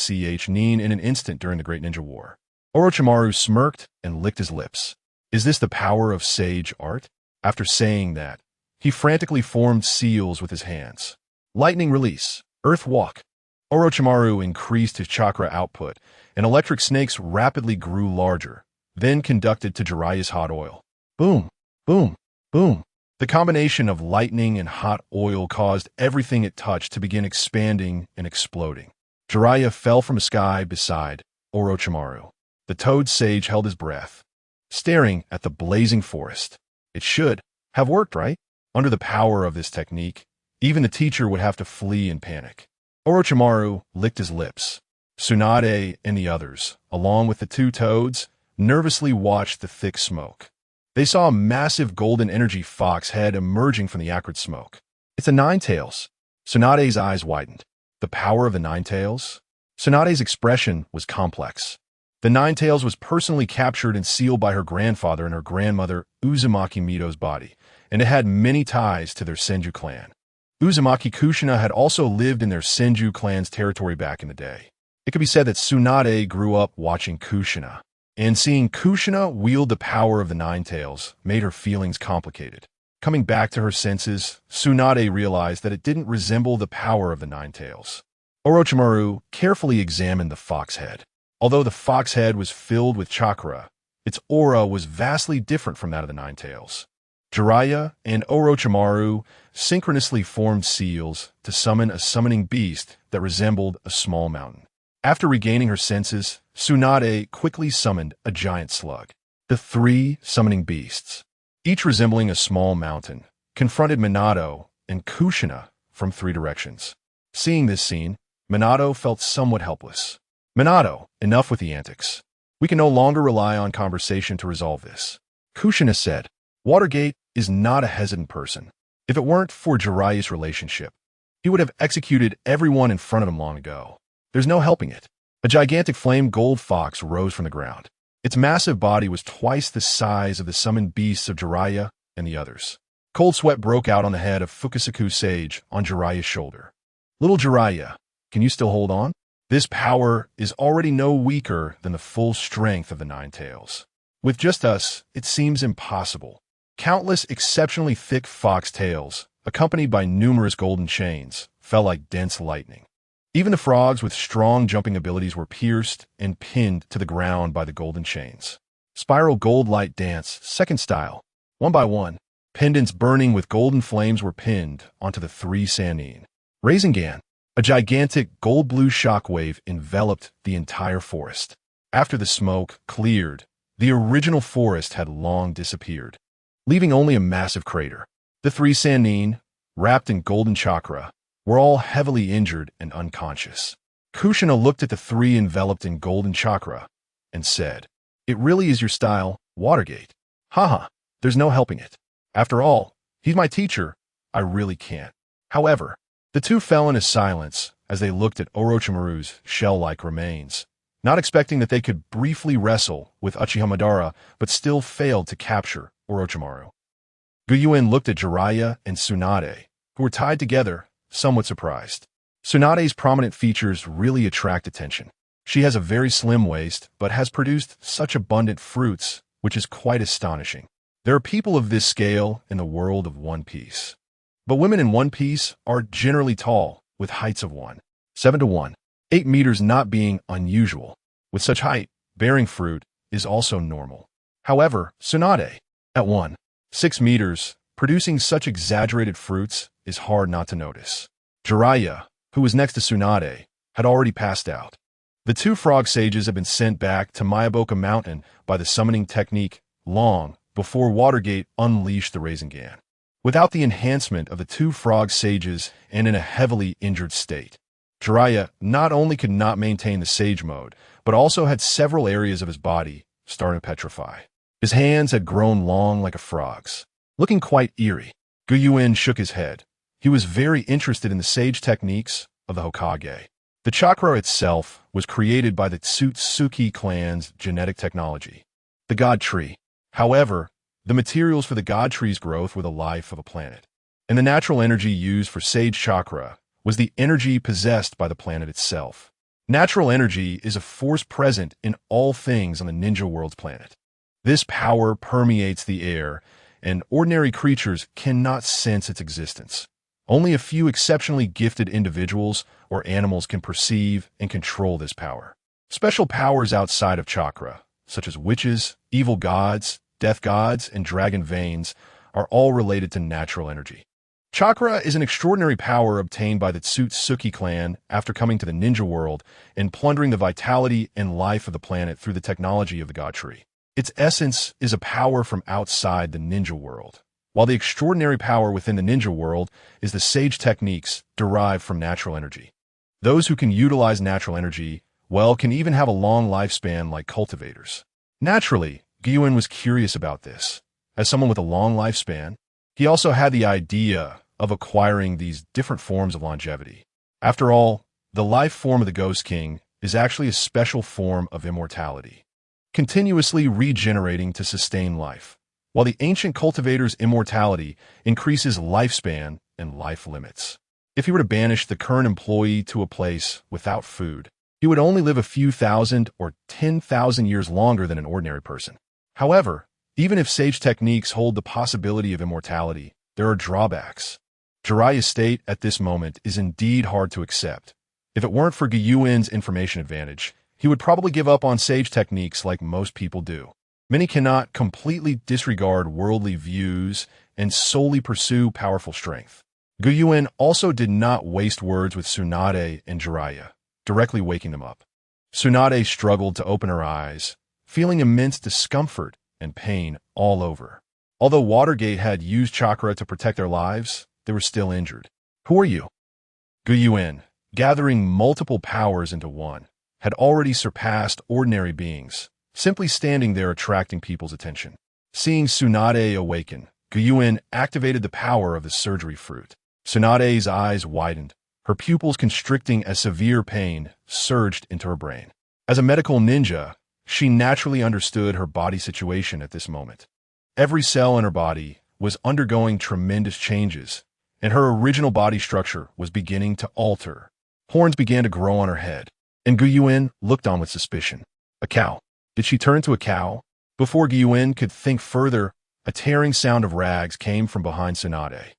Nin in an instant during the Great Ninja War. Orochimaru smirked and licked his lips. Is this the power of sage art? After saying that, he frantically formed seals with his hands. Lightning release, earth walk. Orochimaru increased his chakra output, and electric snakes rapidly grew larger, then conducted to Jiraiya's hot oil. Boom, boom, boom. The combination of lightning and hot oil caused everything it touched to begin expanding and exploding. Jiraiya fell from the sky beside Orochimaru. The Toad Sage held his breath, staring at the blazing forest. It should have worked, right? Under the power of this technique, even the teacher would have to flee in panic. Orochimaru licked his lips. Tsunade and the others, along with the two toads, nervously watched the thick smoke. They saw a massive golden energy fox head emerging from the acrid smoke. It's a Ninetales. Tsunade's eyes widened. The power of the Ninetales? Tsunade's expression was complex. The Ninetales was personally captured and sealed by her grandfather and her grandmother Uzumaki Mito's body, and it had many ties to their Senju clan. Uzumaki Kushina had also lived in their Senju clan's territory back in the day. It could be said that Tsunade grew up watching Kushina, and seeing Kushina wield the power of the Ninetales made her feelings complicated. Coming back to her senses, Tsunade realized that it didn't resemble the power of the Ninetales. Orochimaru carefully examined the fox head. Although the fox head was filled with chakra, its aura was vastly different from that of the Ninetales. Jiraiya and Orochimaru synchronously formed seals to summon a summoning beast that resembled a small mountain. After regaining her senses, Tsunade quickly summoned a giant slug. The 3 summoning beasts, each resembling a small mountain, confronted Minato and Kushina from 3 directions. Seeing this scene, Minato felt somewhat helpless. Minato, enough with the antics. We can no longer rely on conversation to resolve this. Kushina said, Watergate is not a hesitant person. If it weren't for Jiraiya's relationship, he would have executed everyone in front of him long ago. There's no helping it. A gigantic flame gold fox rose from the ground. Its massive body was twice the size of the summoned beasts of Jiraiya and the others. Cold sweat broke out on the head of Fukusaku Sage on Jiraiya's shoulder. Little Jiraiya, can you still hold on? This power is already no weaker than the full strength of the Ninetales. With just us, it seems impossible. Countless exceptionally thick fox tails, accompanied by numerous golden chains, fell like dense lightning. Even the frogs with strong jumping abilities were pierced and pinned to the ground by the golden chains. Spiral gold light dance, second style. One by one, pendants burning with golden flames were pinned onto the 3 Sannin. Rasengan, a gigantic gold-blue shockwave enveloped the entire forest. After the smoke cleared, the original forest had long disappeared, leaving only a massive crater. The 3 Sannin, wrapped in golden chakra, were all heavily injured and unconscious. Kushina looked at the 3 enveloped in golden chakra and said, It really is your style, Watergate. Haha, there's no helping it. After all, he's my teacher. I really can't. However, the two fell into silence as they looked at Orochimaru's shell-like remains, not expecting that they could briefly wrestle with Uchiha Madara, but still failed to capture Orochimaru. Yuan looked at Jiraiya and Tsunade, who were tied together, somewhat surprised. Tsunade's prominent features really attract attention. She has a very slim waist, but has produced such abundant fruits, which is quite astonishing. There are people of this scale in the world of One Piece. But women in One Piece are generally tall, with heights of 1.7 to 1.8 meters not being unusual. With such height, bearing fruit, is also normal. However, Tsunade, at 1.6 meters, producing such exaggerated fruits is hard not to notice. Jiraiya, who was next to Tsunade, had already passed out. The two frog sages had been sent back to Mayaboka Mountain by the summoning technique long before Watergate unleashed the Rasengan. Without the enhancement of the two frog sages and in a heavily injured state, Jiraiya not only could not maintain the sage mode, but also had several areas of his body starting to petrify. His hands had grown long like a frog's, looking quite eerie. Yuan shook his head. He was very interested in the sage techniques of the Hokage. The chakra itself was created by the Tsutsuki clan's genetic technology, the God Tree. However, the materials for the God Tree's growth were the life of a planet, and the natural energy used for sage chakra was the energy possessed by the planet itself. Natural energy is a force present in all things on the ninja world's planet. This power permeates the air, and ordinary creatures cannot sense its existence. Only a few exceptionally gifted individuals or animals can perceive and control this power. Special powers outside of chakra, such as witches, evil gods, death gods, and dragon veins, are all related to natural energy. Chakra is an extraordinary power obtained by the Tsutsuki clan after coming to the ninja world and plundering the vitality and life of the planet through the technology of the God Tree. Its essence is a power from outside the ninja world, while the extraordinary power within the ninja world is the sage techniques derived from natural energy. Those who can utilize natural energy, well, can even have a long lifespan like cultivators. Naturally, Yuan was curious about this. As someone with a long lifespan, he also had the idea of acquiring these different forms of longevity. After all, the life form of the Ghost King is actually a special form of immortality, continuously regenerating to sustain life, while the ancient cultivator's immortality increases lifespan and life limits. If he were to banish the current employee to a place without food, he would only live a few thousand or 10,000 years longer than an ordinary person. However, even if sage techniques hold the possibility of immortality, there are drawbacks. Jiraiya's state at this moment is indeed hard to accept. If it weren't for Yuan's information advantage, he would probably give up on sage techniques like most people do. Many cannot completely disregard worldly views and solely pursue powerful strength. Yuan also did not waste words with Tsunade and Jiraiya, directly waking them up. Tsunade struggled to open her eyes, feeling immense discomfort and pain all over. Although Watergate had used chakra to protect their lives, they were still injured. Who are you? Yuan, gathering multiple powers into one, had already surpassed ordinary beings, simply standing there attracting people's attention. Seeing Tsunade awaken, Yuan activated the power of the surgery fruit. Tsunade's eyes widened, her pupils constricting as severe pain surged into her brain. As a medical ninja, she naturally understood her body situation at this moment. Every cell in her body was undergoing tremendous changes, and her original body structure was beginning to alter. Horns began to grow on her head, and Yuan looked on with suspicion. A cow. Did she turn into a cow? Before Yuan could think further, a tearing sound of rags came from behind Tsunade.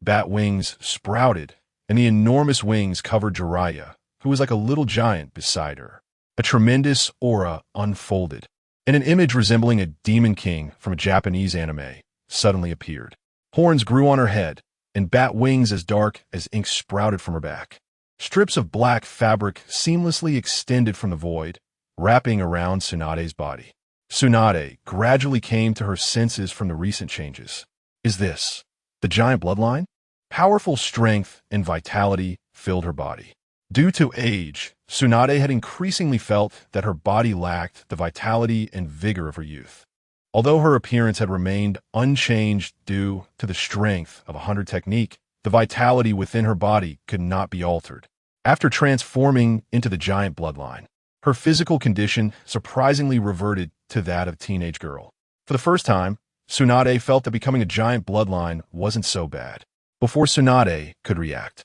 Bat wings sprouted, and the enormous wings covered Jiraiya, who was like a little giant beside her. A tremendous aura unfolded, and an image resembling a demon king from a Japanese anime suddenly appeared. Horns grew on her head, and bat wings as dark as ink sprouted from her back. Strips of black fabric seamlessly extended from the void, wrapping around Tsunade's body. Tsunade gradually came to her senses from the recent changes. Is this the giant bloodline? Powerful strength and vitality filled her body. Due to age, Tsunade had increasingly felt that her body lacked the vitality and vigor of her youth. Although her appearance had remained unchanged due to the strength of a 100 technique, the vitality within her body could not be altered. After transforming into the giant bloodline, her physical condition surprisingly reverted to that of a teenage girl. For the first time, Tsunade felt that becoming a giant bloodline wasn't so bad. Before Tsunade could react,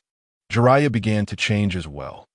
Jiraiya began to change as well.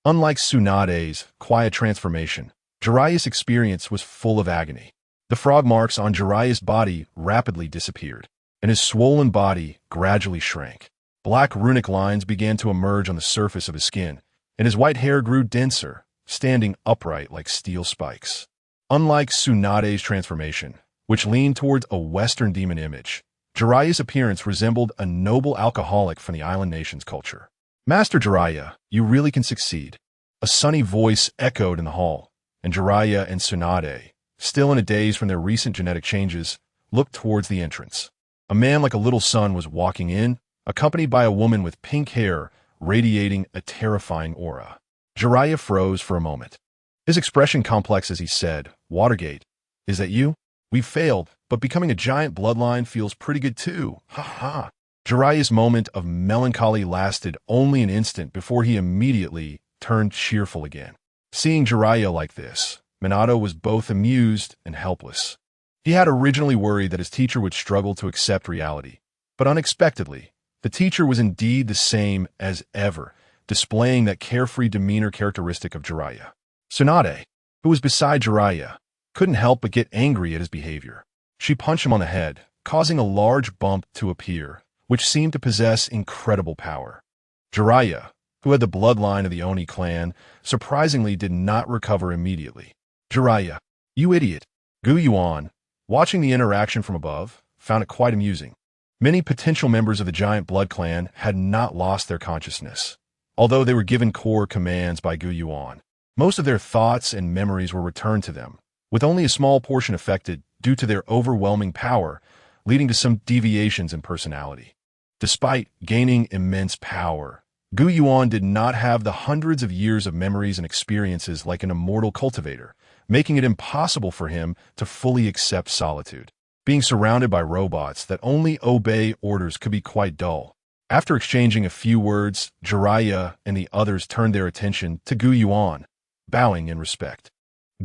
Unlike Tsunade's quiet transformation, Jiraiya's experience was full of agony. The frog marks on Jiraiya's body rapidly disappeared, and his swollen body gradually shrank. Black runic lines began to emerge on the surface of his skin, and his white hair grew denser, standing upright like steel spikes. Unlike Tsunade's transformation, which leaned towards a Western demon image, Jiraiya's appearance resembled a noble alcoholic from the island nation's culture. "Master Jiraiya, you really can succeed." A sunny voice echoed in the hall, and Jiraiya and Tsunade, still in a daze from their recent genetic changes, looked towards the entrance. A man like a little son was walking in, accompanied by a woman with pink hair radiating a terrifying aura. Jiraiya froze for a moment. His expression complex as he said, "Watergate, is that you? We've failed, but becoming a giant bloodline feels pretty good too. Ha ha." Jiraiya's moment of melancholy lasted only an instant before he immediately turned cheerful again. Seeing Jiraiya like this, Minato was both amused and helpless. He had originally worried that his teacher would struggle to accept reality, but unexpectedly, the teacher was indeed the same as ever, displaying that carefree demeanor characteristic of Jiraiya. Tsunade, who was beside Jiraiya, couldn't help but get angry at his behavior. She punched him on the head, causing a large bump to appear, which seemed to possess incredible power. Jiraiya, who had the bloodline of the Oni clan, surprisingly did not recover immediately. "Jiraiya, you idiot." Yuan, watching the interaction from above, found it quite amusing. Many potential members of the giant blood clan had not lost their consciousness. Although they were given core commands by Yuan, most of their thoughts and memories were returned to them, with only a small portion affected due to their overwhelming power, leading to some deviations in personality. Despite gaining immense power, Yuan did not have the hundreds of years of memories and experiences like an immortal cultivator, making it impossible for him to fully accept solitude. Being surrounded by robots that only obey orders could be quite dull. After exchanging a few words, Jiraiya and the others turned their attention to Yuan, bowing in respect.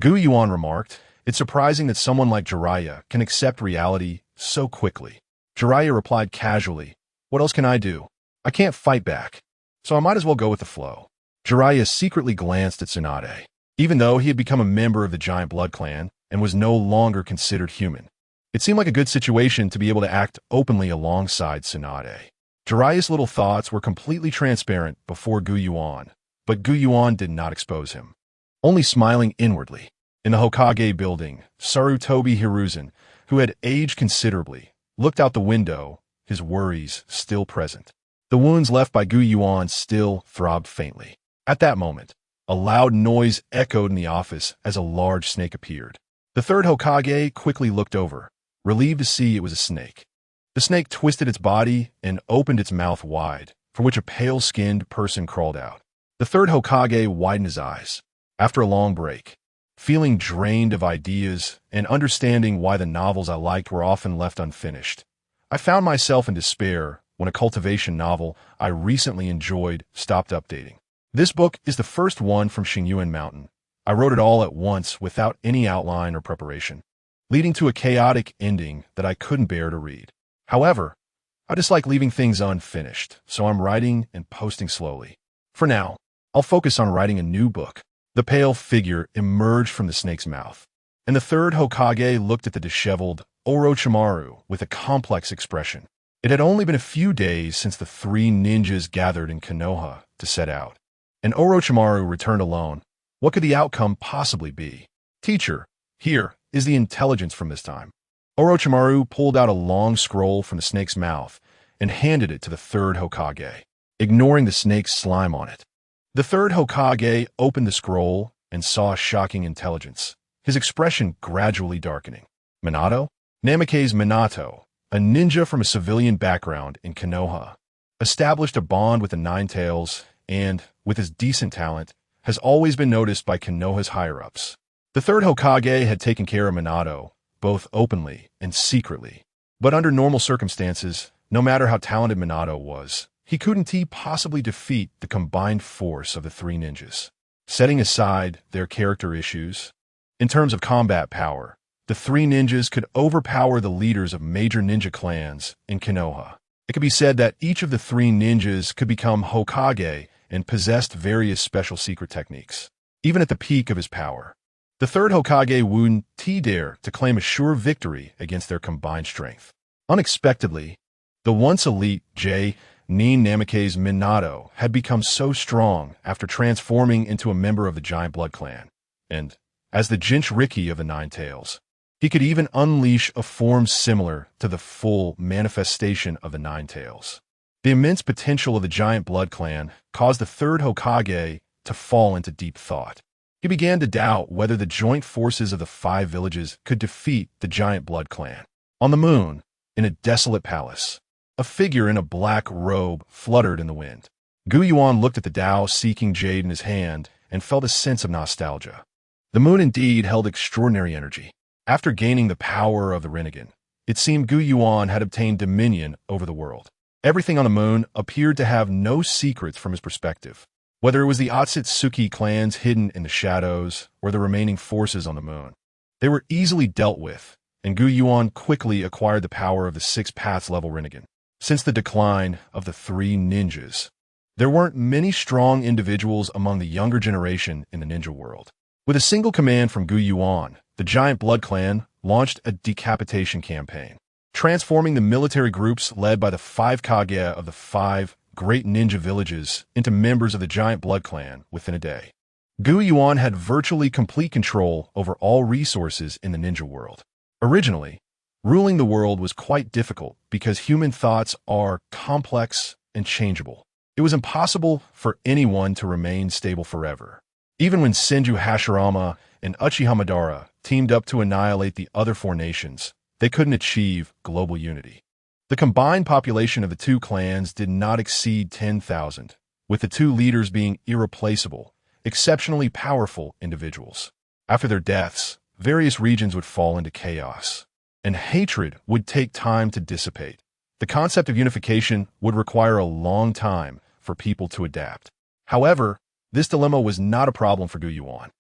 Yuan remarked, "It's surprising that someone like Jiraiya can accept reality so quickly." Jiraiya replied casually, "What else can I do? I can't fight back, so I might as well go with the flow." Jiraiya secretly glanced at Tsunade. Even though he had become a member of the giant blood clan and was no longer considered human, it seemed like a good situation to be able to act openly alongside Tsunade. Jiraiya's little thoughts were completely transparent before Yuan, but Yuan did not expose him. Only smiling inwardly. In the Hokage building, Sarutobi Hiruzen, who had aged considerably, looked out the window, his worries still present. The wounds left by Yuan still throbbed faintly. At that moment, a loud noise echoed in the office as a large snake appeared. The third Hokage quickly looked over, relieved to see it was a snake. The snake twisted its body and opened its mouth wide, from which a pale-skinned person crawled out. The third Hokage widened his eyes. After a long break, feeling drained of ideas and understanding why the novels I liked were often left unfinished, I found myself in despair when a cultivation novel I recently enjoyed stopped updating. This book is the first one from Xingyuan Mountain. I wrote it all at once without any outline or preparation, leading to a chaotic ending that I couldn't bear to read. However, I dislike leaving things unfinished, so I'm writing and posting slowly. For now, I'll focus on writing a new book. The pale figure emerged from the snake's mouth, and the third Hokage looked at the disheveled Orochimaru with a complex expression. It had only been a few days since the three ninjas gathered in Konoha to set out, and Orochimaru returned alone. What could the outcome possibly be? "Teacher, here is the intelligence from this time." Orochimaru pulled out a long scroll from the snake's mouth and handed it to the third Hokage, ignoring the snake's slime on it. The third Hokage opened the scroll and saw shocking intelligence, his expression gradually darkening. Minato? Namikaze Minato, a ninja from a civilian background in Konoha, established a bond with the Nine Tails and, with his decent talent, has always been noticed by Konoha's higher-ups. The third Hokage had taken care of Minato, both openly and secretly. But under normal circumstances, no matter how talented Minato was, he couldn't possibly defeat the combined force of the three ninjas. Setting aside their character issues, in terms of combat power, the three ninjas could overpower the leaders of major ninja clans in Konoha. It could be said that each of the three ninjas could become Hokage and possessed various special secret techniques. Even at the peak of his power, the third Hokage wouldn't dare to claim a sure victory against their combined strength. Unexpectedly, the once elite Nin Namikaze's Minato had become so strong after transforming into a member of the Giant Blood Clan, and, as the Jinchuriki of the Nine Tails, he could even unleash a form similar to the full manifestation of the Nine Tails. The immense potential of the Giant Blood Clan caused the third Hokage to fall into deep thought. He began to doubt whether the joint forces of the 5 villages could defeat the Giant Blood Clan. On the moon, in a desolate palace, a figure in a black robe fluttered in the wind. Yuan looked at the Tao-seeking jade in his hand and felt a sense of nostalgia. The moon indeed held extraordinary energy. After gaining the power of the Rinnegan, it seemed Yuan had obtained dominion over the world. Everything on the moon appeared to have no secrets from his perspective. Whether it was the Otsutsuki clans hidden in the shadows or the remaining forces on the moon, they were easily dealt with, and Yuan quickly acquired the power of the 6 paths level Rinnegan. Since the decline of the 3 ninjas, there weren't many strong individuals among the younger generation in the ninja world. With a single command from Yuan, the Giant Blood Clan launched a decapitation campaign, transforming the military groups led by the 5 Kage of the 5 great ninja villages into members of the Giant Blood Clan within a day. Yuan had virtually complete control over all resources in the ninja world. Originally, ruling the world was quite difficult because human thoughts are complex and changeable. It was impossible for anyone to remain stable forever. Even when Senju Hashirama and Uchiha Madara teamed up to annihilate the other 4 nations, they couldn't achieve global unity. The combined population of the 2 clans did not exceed 10,000, with the 2 leaders being irreplaceable, exceptionally powerful individuals. After their deaths, various regions would fall into chaos, and hatred would take time to dissipate. The concept of unification would require a long time for people to adapt. However, this dilemma was not a problem for Yuan.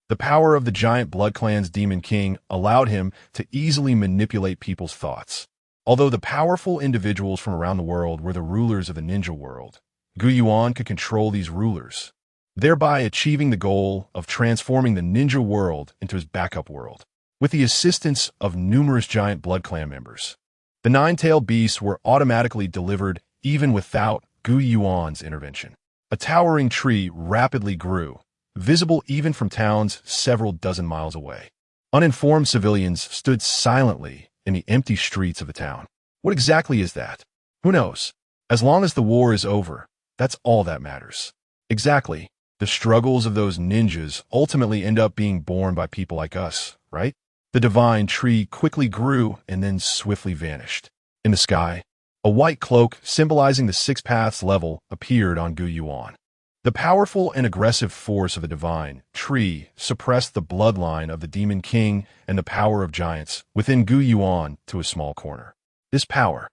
The power of the Giant Blood Clan's Demon King allowed him to easily manipulate people's thoughts. Although the powerful individuals from around the world were the rulers of the ninja world, Yuan could control these rulers, thereby achieving the goal of transforming the ninja world into his backup world. With the assistance of numerous Giant Blood Clan members, the 9-tailed beasts were automatically delivered even without Yuan's intervention. A towering tree rapidly grew, visible even from towns several dozen miles away. Uninformed civilians stood silently in the empty streets of the town. What exactly is that? Who knows? As long as the war is over, that's all that matters. Exactly. The struggles of those ninjas ultimately end up being borne by people like us, right? The divine tree quickly grew and then swiftly vanished. In the sky, a white cloak symbolizing the 6 paths level appeared on Yuan. The powerful and aggressive force of the divine tree suppressed the bloodline of the Demon King and the power of giants within Yuan to a small corner. This power,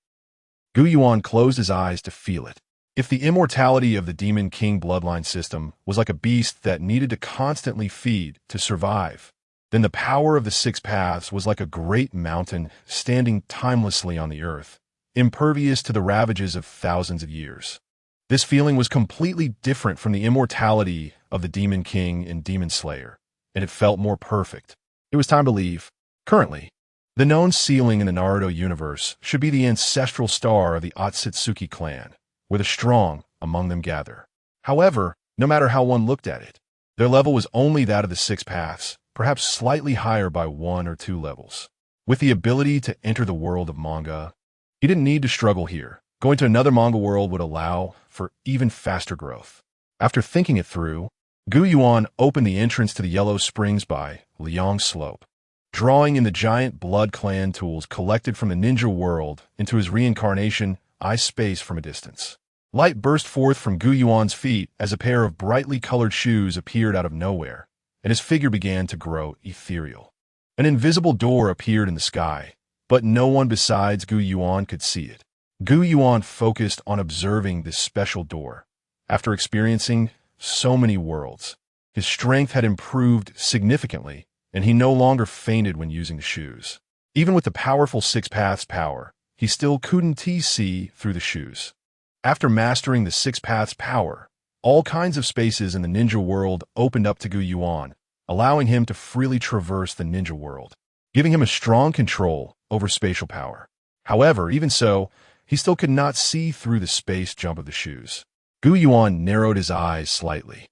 Yuan closed his eyes to feel it. If the immortality of the Demon King bloodline system was like a beast that needed to constantly feed to survive, then the power of the 6 paths was like a great mountain standing timelessly on the earth, impervious to the ravages of thousands of years. This feeling was completely different from the immortality of the Demon King and Demon Slayer, and it felt more perfect. It was time to leave. Currently, the known ceiling in the Naruto universe should be the ancestral star of the Otsutsuki clan, where the strong among them gather. However, no matter how one looked at it, their level was only that of the 6 paths, perhaps slightly higher by 1 or 2 levels. With the ability to enter the world of manga, he didn't need to struggle here. Going to another manga world would allow for even faster growth. After thinking it through, Yuan opened the entrance to the Yellow Springs by Liang Slope, drawing in the Giant Blood Clan tools collected from the ninja world into his reincarnation eye space from a distance. Light burst forth from Yuan's feet as a pair of brightly colored shoes appeared out of nowhere, and his figure began to grow ethereal. An invisible door appeared in the sky, but no one besides Yuan could see it. Yuan focused on observing this special door. After experiencing so many worlds, his strength had improved significantly, and he no longer fainted when using the shoes. Even with the powerful 6 paths power, he still couldn't see through the shoes. After mastering the 6 paths power, all kinds of spaces in the ninja world opened up to Yuan, allowing him to freely traverse the ninja world, giving him a strong control over spatial power. However, even so, he still could not see through the space jump of the shoes. Yuan narrowed his eyes slightly.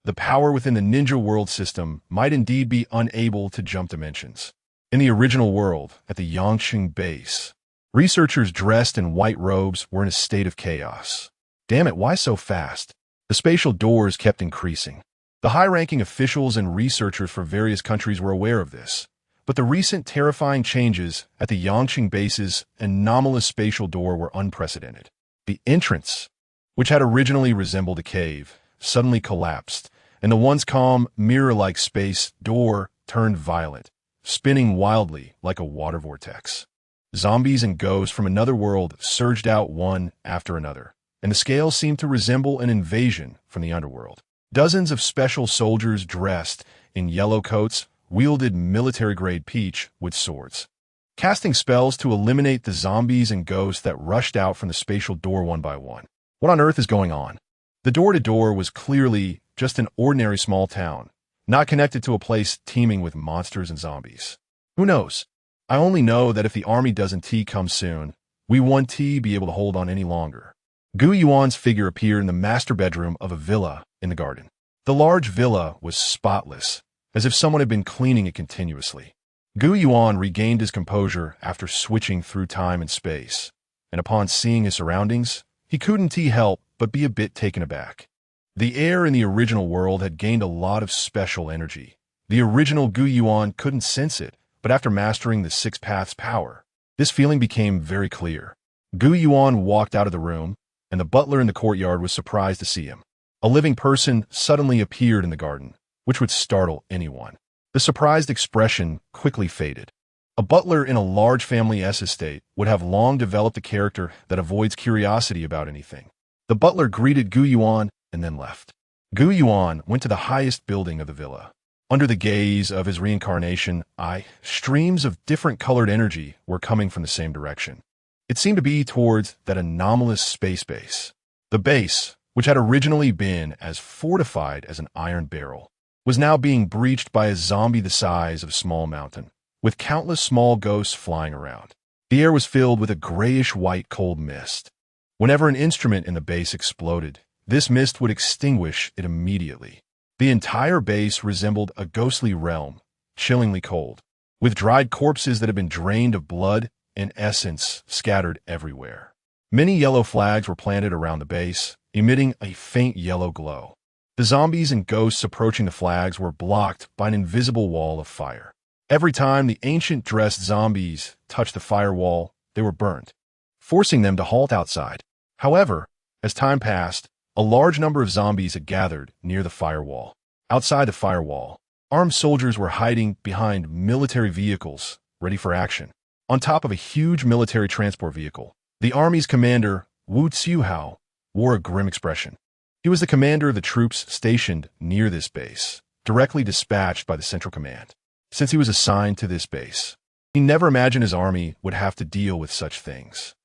The power within the ninja world system might indeed be unable to jump dimensions. In the original world, at the Yangqing base, researchers dressed in white robes were in a state of chaos. Damn it, why so fast? The spatial doors kept increasing. The high-ranking officials and researchers for various countries were aware of this, but the recent terrifying changes at the Yangqing base's anomalous spatial door were unprecedented. The entrance, which had originally resembled a cave, suddenly collapsed, and the once calm, mirror-like space door turned violet, spinning wildly like a water vortex. Zombies and ghosts from another world surged out one after another, and the scale seemed to resemble an invasion from the underworld. Dozens of special soldiers dressed in yellow coats wielded military-grade peach with swords, casting spells to eliminate the zombies and ghosts that rushed out from the spatial door one by one. What on earth is going on? The door-to-door was clearly just an ordinary small town, not connected to a place teeming with monsters and zombies. Who knows? I only know that if the army doesn't come soon, we won't be able to hold on any longer. Yuan's figure appeared in the master bedroom of a villa in the garden. The large villa was spotless, as if someone had been cleaning it continuously. Yuan regained his composure after switching through time and space, and upon seeing his surroundings, he couldn't help but be a bit taken aback. The air in the original world had gained a lot of special energy. The original Yuan couldn't sense it, but after mastering the Six Paths power, this feeling became very clear. Yuan walked out of the room, and the butler in the courtyard was surprised to see him. A living person suddenly appeared in the garden, which would startle anyone. The surprised expression quickly faded. A butler in a large family estate would have long developed a character that avoids curiosity about anything. The butler greeted Yuan and then left. Yuan went to the highest building of the villa. Under the gaze of his reincarnation eye, streams of different colored energy were coming from the same direction. It seemed to be towards that anomalous space base. The base, which had originally been as fortified as an iron barrel, was now being breached by a zombie the size of a small mountain, with countless small ghosts flying around. The air was filled with a grayish-white cold mist. Whenever an instrument in the base exploded, this mist would extinguish it immediately. The entire base resembled a ghostly realm, chillingly cold, with dried corpses that had been drained of blood and essence scattered everywhere. Many yellow flags were planted around the base, emitting a faint yellow glow. The zombies and ghosts approaching the flags were blocked by an invisible wall of fire. Every time the ancient-dressed zombies touched the firewall, they were burned, forcing them to halt outside. However, as time passed, a large number of zombies had gathered near the firewall. Outside the firewall, armed soldiers were hiding behind military vehicles, ready for action. On top of a huge military transport vehicle, the army's commander, Wu Tsiuhao, wore a grim expression. He was the commander of the troops stationed near this base, directly dispatched by the Central Command. Since he was assigned to this base, he never imagined his army would have to deal with such things.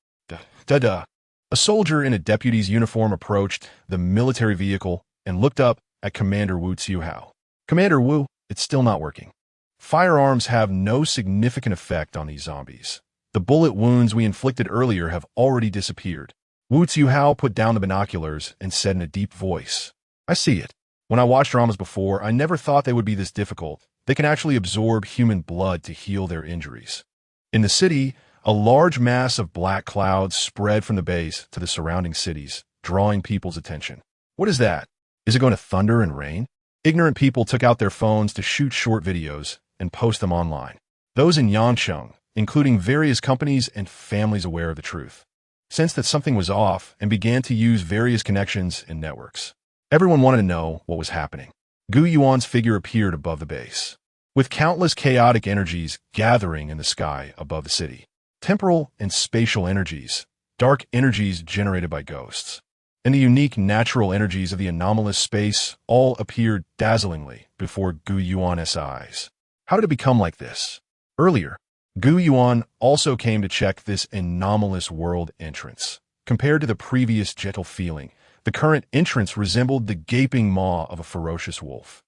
A soldier in a deputy's uniform approached the military vehicle and looked up at Commander Wu Tsiuhao. Commander Wu, it's still not working. Firearms have no significant effect on these zombies. The bullet wounds we inflicted earlier have already disappeared. Wu Tsiuhao put down the binoculars and said in a deep voice, I see it. When I watched dramas before, I never thought they would be this difficult. They can actually absorb human blood to heal their injuries. In the city, a large mass of black clouds spread from the base to the surrounding cities, drawing people's attention. What is that? Is it going to thunder and rain? Ignorant people took out their phones to shoot short videos and post them online. Those in Yangcheng, including various companies and families aware of the truth, sensed that something was off and began to use various connections and networks. Everyone wanted to know what was happening. Yuan's figure appeared above the base, with countless chaotic energies gathering in the sky above the city. Temporal and spatial energies, dark energies generated by ghosts, and the unique natural energies of the anomalous space all appeared dazzlingly before Yuan's eyes. How did it become like this? Earlier, Yuan also came to check this anomalous world entrance. Compared to the previous gentle feeling, the current entrance resembled the gaping maw of a ferocious wolf.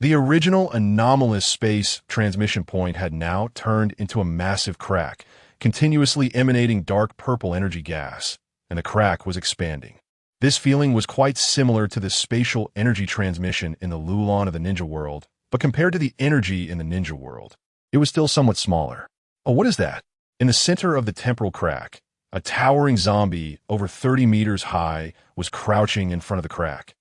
The original anomalous space transmission point had now turned into a massive crack, continuously emanating dark purple energy gas, and the crack was expanding. This feeling was quite similar to the spatial energy transmission in the Lulan of the ninja world, but compared to the energy in the ninja world, it was still somewhat smaller. Oh, what is that? In the center of the temporal crack, a towering zombie over 30 meters high was crouching in front of the crack,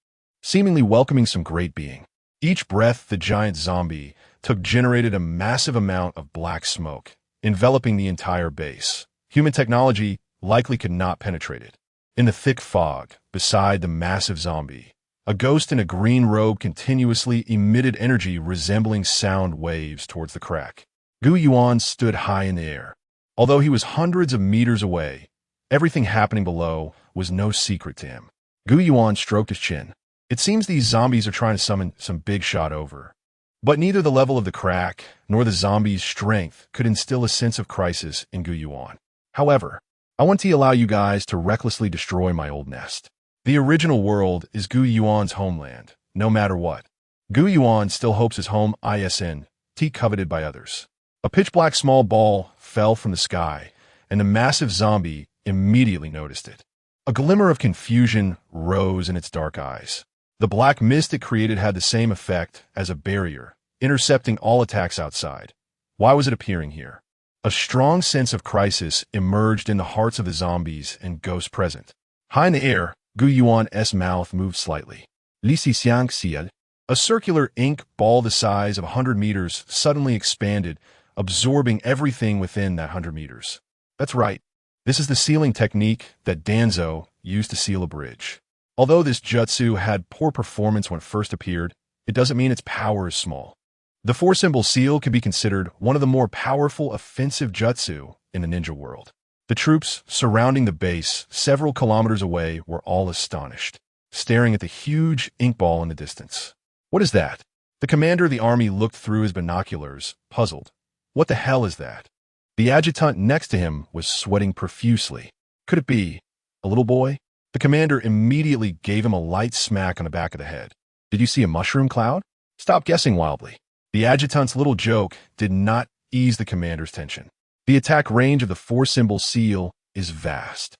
seemingly welcoming some great being. Each breath the giant zombie took generated a massive amount of black smoke, enveloping the entire base. Human technology likely could not penetrate it. In the thick fog, beside the massive zombie, a ghost in a green robe continuously emitted energy resembling sound waves towards the crack. Yuan stood high in the air. Although he was hundreds of meters away, everything happening below was no secret to him. Yuan stroked his chin. It seems these zombies are trying to summon some big shot over. But neither the level of the crack nor the zombie's strength could instill a sense of crisis in Yuan. However, I want to allow you guys to recklessly destroy my old nest. The original world is Yuan's homeland, no matter what. Yuan still hopes his home isn't coveted by others. A pitch-black small ball fell from the sky, and the massive zombie immediately noticed it. A glimmer of confusion rose in its dark eyes. The black mist it created had the same effect as a barrier, intercepting all attacks outside. Why was it appearing here? A strong sense of crisis emerged in the hearts of the zombies and ghosts present. High in the air, Yuan's mouth moved slightly. A circular ink ball the size of 100 meters suddenly expanded, absorbing everything within that 100 meters. That's right. This is the sealing technique that Danzo used to seal a bridge. Although this jutsu had poor performance when it first appeared, it doesn't mean its power is small. The four-symbol seal could be considered one of the more powerful offensive jutsu in the ninja world. The troops surrounding the base several kilometers away were all astonished, staring at the huge ink ball in the distance. What is that? The commander of the army looked through his binoculars, puzzled. What the hell is that? The adjutant next to him was sweating profusely. Could it be a little boy? The commander immediately gave him a light smack on the back of the head. Did you see a mushroom cloud? Stop guessing wildly. The adjutant's little joke did not ease the commander's tension. The attack range of the four-symbol seal is vast,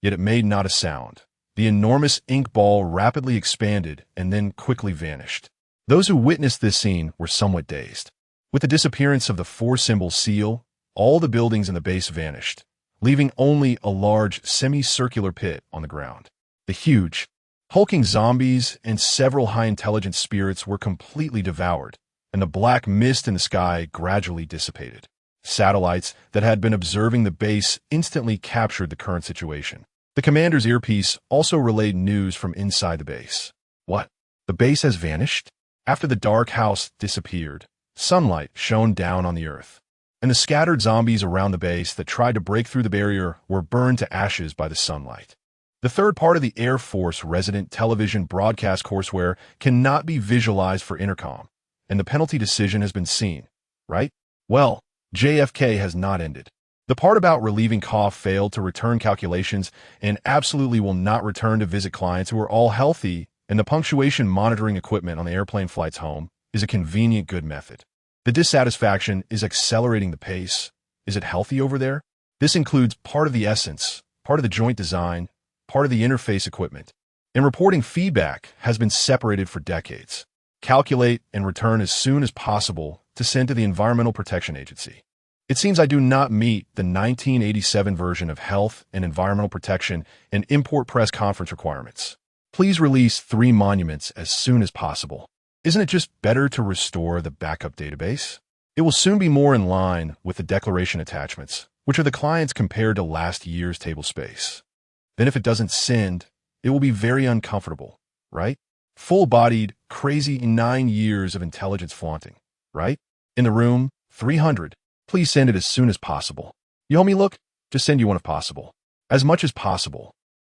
yet it made not a sound. The enormous ink ball rapidly expanded and then quickly vanished. Those who witnessed this scene were somewhat dazed. With the disappearance of the four-symbol seal, all the buildings in the base vanished, leaving only a large semicircular pit on the ground. The huge, hulking zombies and several high-intelligence spirits were completely devoured, and the black mist in the sky gradually dissipated. Satellites that had been observing the base instantly captured the current situation. The commander's earpiece also relayed news from inside the base. What? The base has vanished? After the dark house disappeared, sunlight shone down on the earth, and the scattered zombies around the base that tried to break through the barrier were burned to ashes by the sunlight. The third part of the Air Force resident television broadcast courseware cannot be visualized for intercom, and the penalty decision has been seen, right? Well, JFK has not ended. The part about relieving cough failed to return calculations and absolutely will not return to visit clients who are all healthy, and the punctuation monitoring equipment on the airplane flights home is a convenient good method. The dissatisfaction is accelerating the pace. Is it healthy over there? This includes part of the essence, part of the joint design, part of the interface equipment. And reporting feedback has been separated for decades. Calculate and return as soon as possible to send to the Environmental Protection Agency. It seems I do not meet the 1987 version of Health and Environmental Protection and Import Press Conference requirements. Please release 3 monuments as soon as possible. Isn't it just better to restore the backup database? It will soon be more in line with the declaration attachments, which are the clients compared to last year's table space. Then if it doesn't send, it will be very uncomfortable, right? Full-bodied, crazy 9 years of intelligence flaunting, right? In the room, 300. Please send it as soon as possible. You homie look? Just send you one if possible. As much as possible.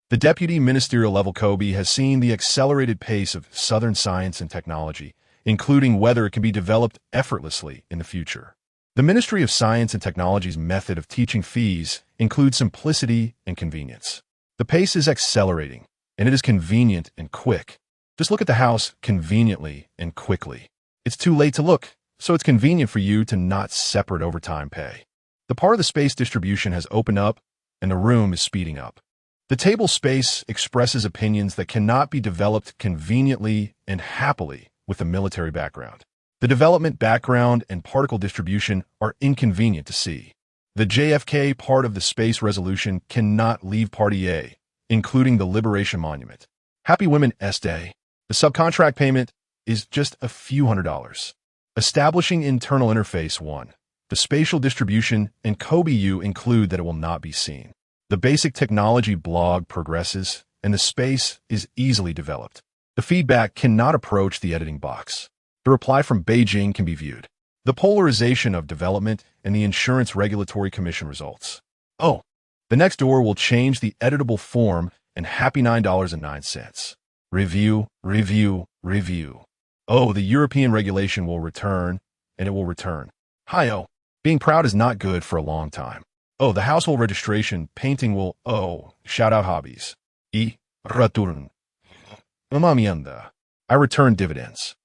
The Deputy Ministerial Level Kobe has seen the accelerated pace of Southern science and technology, including whether it can be developed effortlessly in the future. The Ministry of Science and Technology's method of teaching fees includes simplicity and convenience. The pace is accelerating, and it is convenient and quick. Just look at the house conveniently and quickly. It's too late to look, so it's convenient for you to not separate overtime pay. The part of the space distribution has opened up, and the room is speeding up. The table space expresses opinions that cannot be developed conveniently and happily with a military background. The development background and particle distribution are inconvenient to see. The JFK part of the space resolution cannot leave Party A, including the Liberation Monument. Happy Women's Day. The subcontract payment is just a few $100s. Establishing internal interface 1. The spatial distribution and COBU include that it will not be seen. The basic technology blog progresses, and the space is easily developed. The feedback cannot approach the editing box. The reply from Beijing can be viewed. The polarization of development and the Insurance Regulatory Commission results. Oh, the next door will change the editable form and happy $9.09. Review, review, review. Oh, the European regulation will return, and it will return. Hi-oh, being proud is not good for a long time. Oh, the household registration painting will, shout out hobbies. Return. Mamamianda. I return dividends.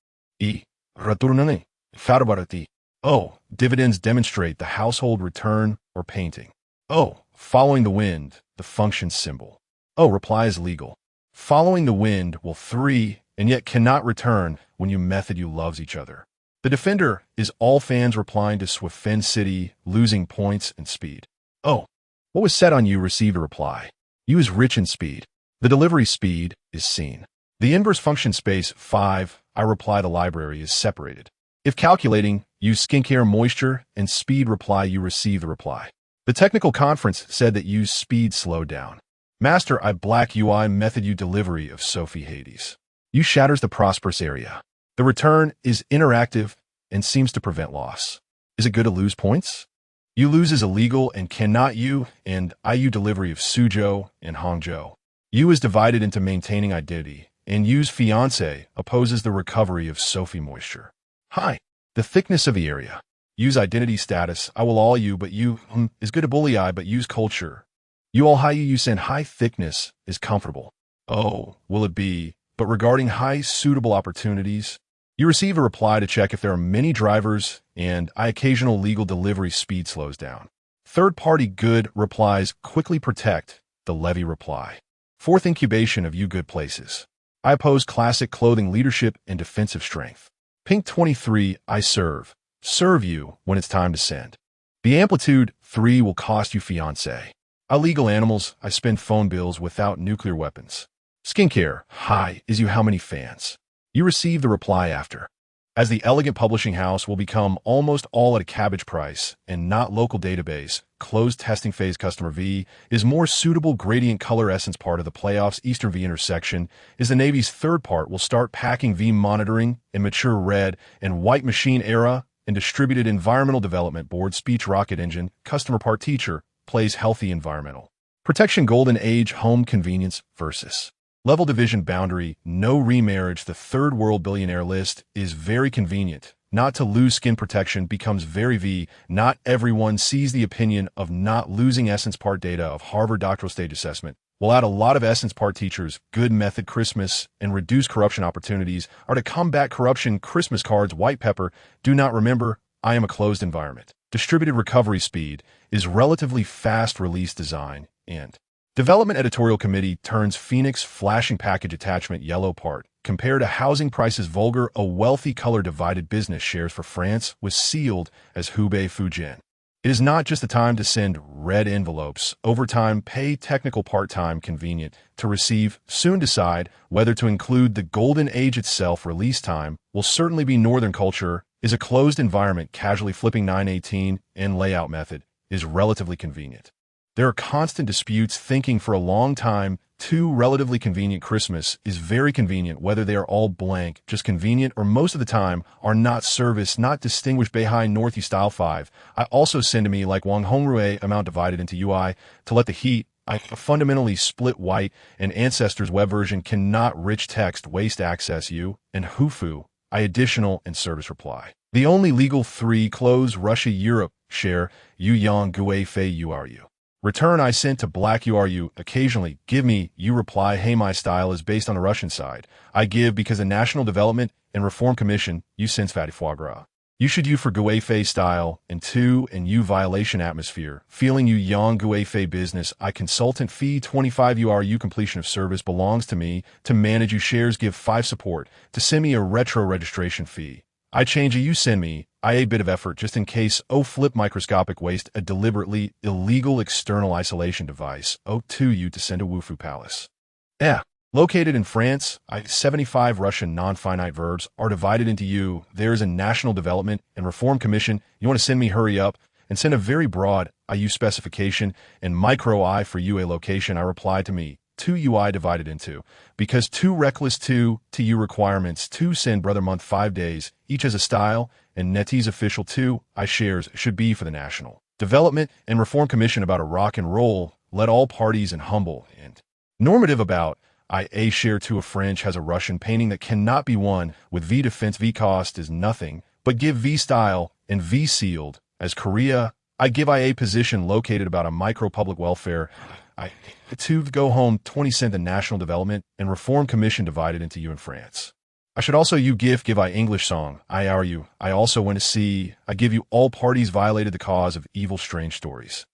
Returnane. Farbarati. Oh, dividends demonstrate the household return or painting. Oh, following the wind, the function symbol. Oh, reply is legal. Following the wind will 3 and yet cannot return when you method you loves each other. The defender is all fans replying to Swifen City, losing points and speed. Oh, what was said on you received a reply. You is rich in speed. The delivery speed is seen. The inverse function space 5, I reply the library is separated. If calculating, use skincare moisture and speed reply you receive the reply. The technical conference said that use speed slowed down. Master I black UI method you delivery of Sophie Hades. You shatters the prosperous area. The return is interactive and seems to prevent loss. Is it good to lose points? You lose is illegal and cannot you and IU delivery of Suzhou and Hangzhou. U is divided into maintaining identity, and U's fiancé opposes the recovery of Sophie moisture. Hi, the thickness of the area. Use identity status, I will all you, but you is good to bully I, but use culture. You all high you send high thickness is comfortable. Oh, will it be, but regarding high suitable opportunities, you receive a reply to check if there are many drivers and occasional legal delivery speed slows down. Third-party good replies quickly protect the levy reply. Fourth incubation of you good places. I oppose classic clothing leadership and defensive strength. Pink 23, I serve you when it's time to send. The amplitude 3 will cost you fiancé. Illegal animals, I spend phone bills without nuclear weapons. Skincare, hi, is you how many fans? You receive the reply after. As the elegant publishing house will become almost all at a cabbage price and not local database, closed testing phase customer V is more suitable gradient color essence part of the playoffs Eastern V intersection is the Navy's third part will start packing V monitoring and mature red and white machine era and distributed environmental development board speech rocket engine customer part teacher plays healthy environmental. Protection golden age home convenience versus. Level division boundary, no remarriage, the third world billionaire list is very convenient. Not to lose skin protection becomes very V. Not everyone sees the opinion of not losing essence part data of Harvard doctoral stage assessment. Will add a lot of essence part teachers, good method Christmas, and reduce corruption opportunities are to combat corruption Christmas cards white pepper. Do not remember, I am a closed environment. Distributed recovery speed is relatively fast release design and Development Editorial Committee turns Phoenix flashing package attachment yellow part. Compared to housing prices vulgar, a wealthy color divided business shares for France was sealed as Hubei Fujian. It is not just the time to send red envelopes. Overtime, pay technical part-time convenient to receive. Soon decide whether to include the golden age itself. Release time will certainly be Northern culture is a closed environment. Casually flipping 918 and layout method is relatively convenient. There are constant disputes thinking for a long time. 2 relatively convenient Christmas is very convenient whether they are all blank, just convenient, or most of the time are not service, not distinguished Beihai Northeast style 5. I also send to me like Wang Hongrui amount divided into UI to let the heat. I fundamentally split white and ancestors web version cannot rich text waste access you and Hufu. I additional and service reply. The only legal 3 close Russia Europe share you yang gue fei you are you. Return I sent to black you are you. Occasionally, give me, you reply, hey my style is based on the Russian side. I give because the National Development and Reform Commission, you sends fatty foie gras. You should you for Guifei style, and 2, and you violation atmosphere. Feeling you yang Guifei business, I consultant fee 25 you completion of service belongs to me, to manage you shares give 5 support, to send me a retro registration fee. I change a you send me, I a bit of effort just in case, flip microscopic waste a deliberately illegal external isolation device, 2 you to send a Wufu palace. Located in France, 75 Russian non-finite verbs are divided into you. There is a National Development and Reform Commission. You want to send me hurry up and send a very broad IU specification and micro I for you a location. I reply to me, 2 UI divided into, because 2 reckless 2 to you requirements, 2 send brother month 5 days, each has a style, and Netty's official 2 I shares should be for the National Development and Reform Commission about a rock and roll, let all parties and humble and normative about a share to a French has a Russian painting that cannot be won with V defense V cost is nothing, but give V style and V sealed. As Korea, I give IA position located about a micro public welfare. I to go home 20 cent the National Development and Reform Commission divided into you in France. I should also you give I English song. I are you. I also went to see. I give you all parties violated the cause of evil strange stories.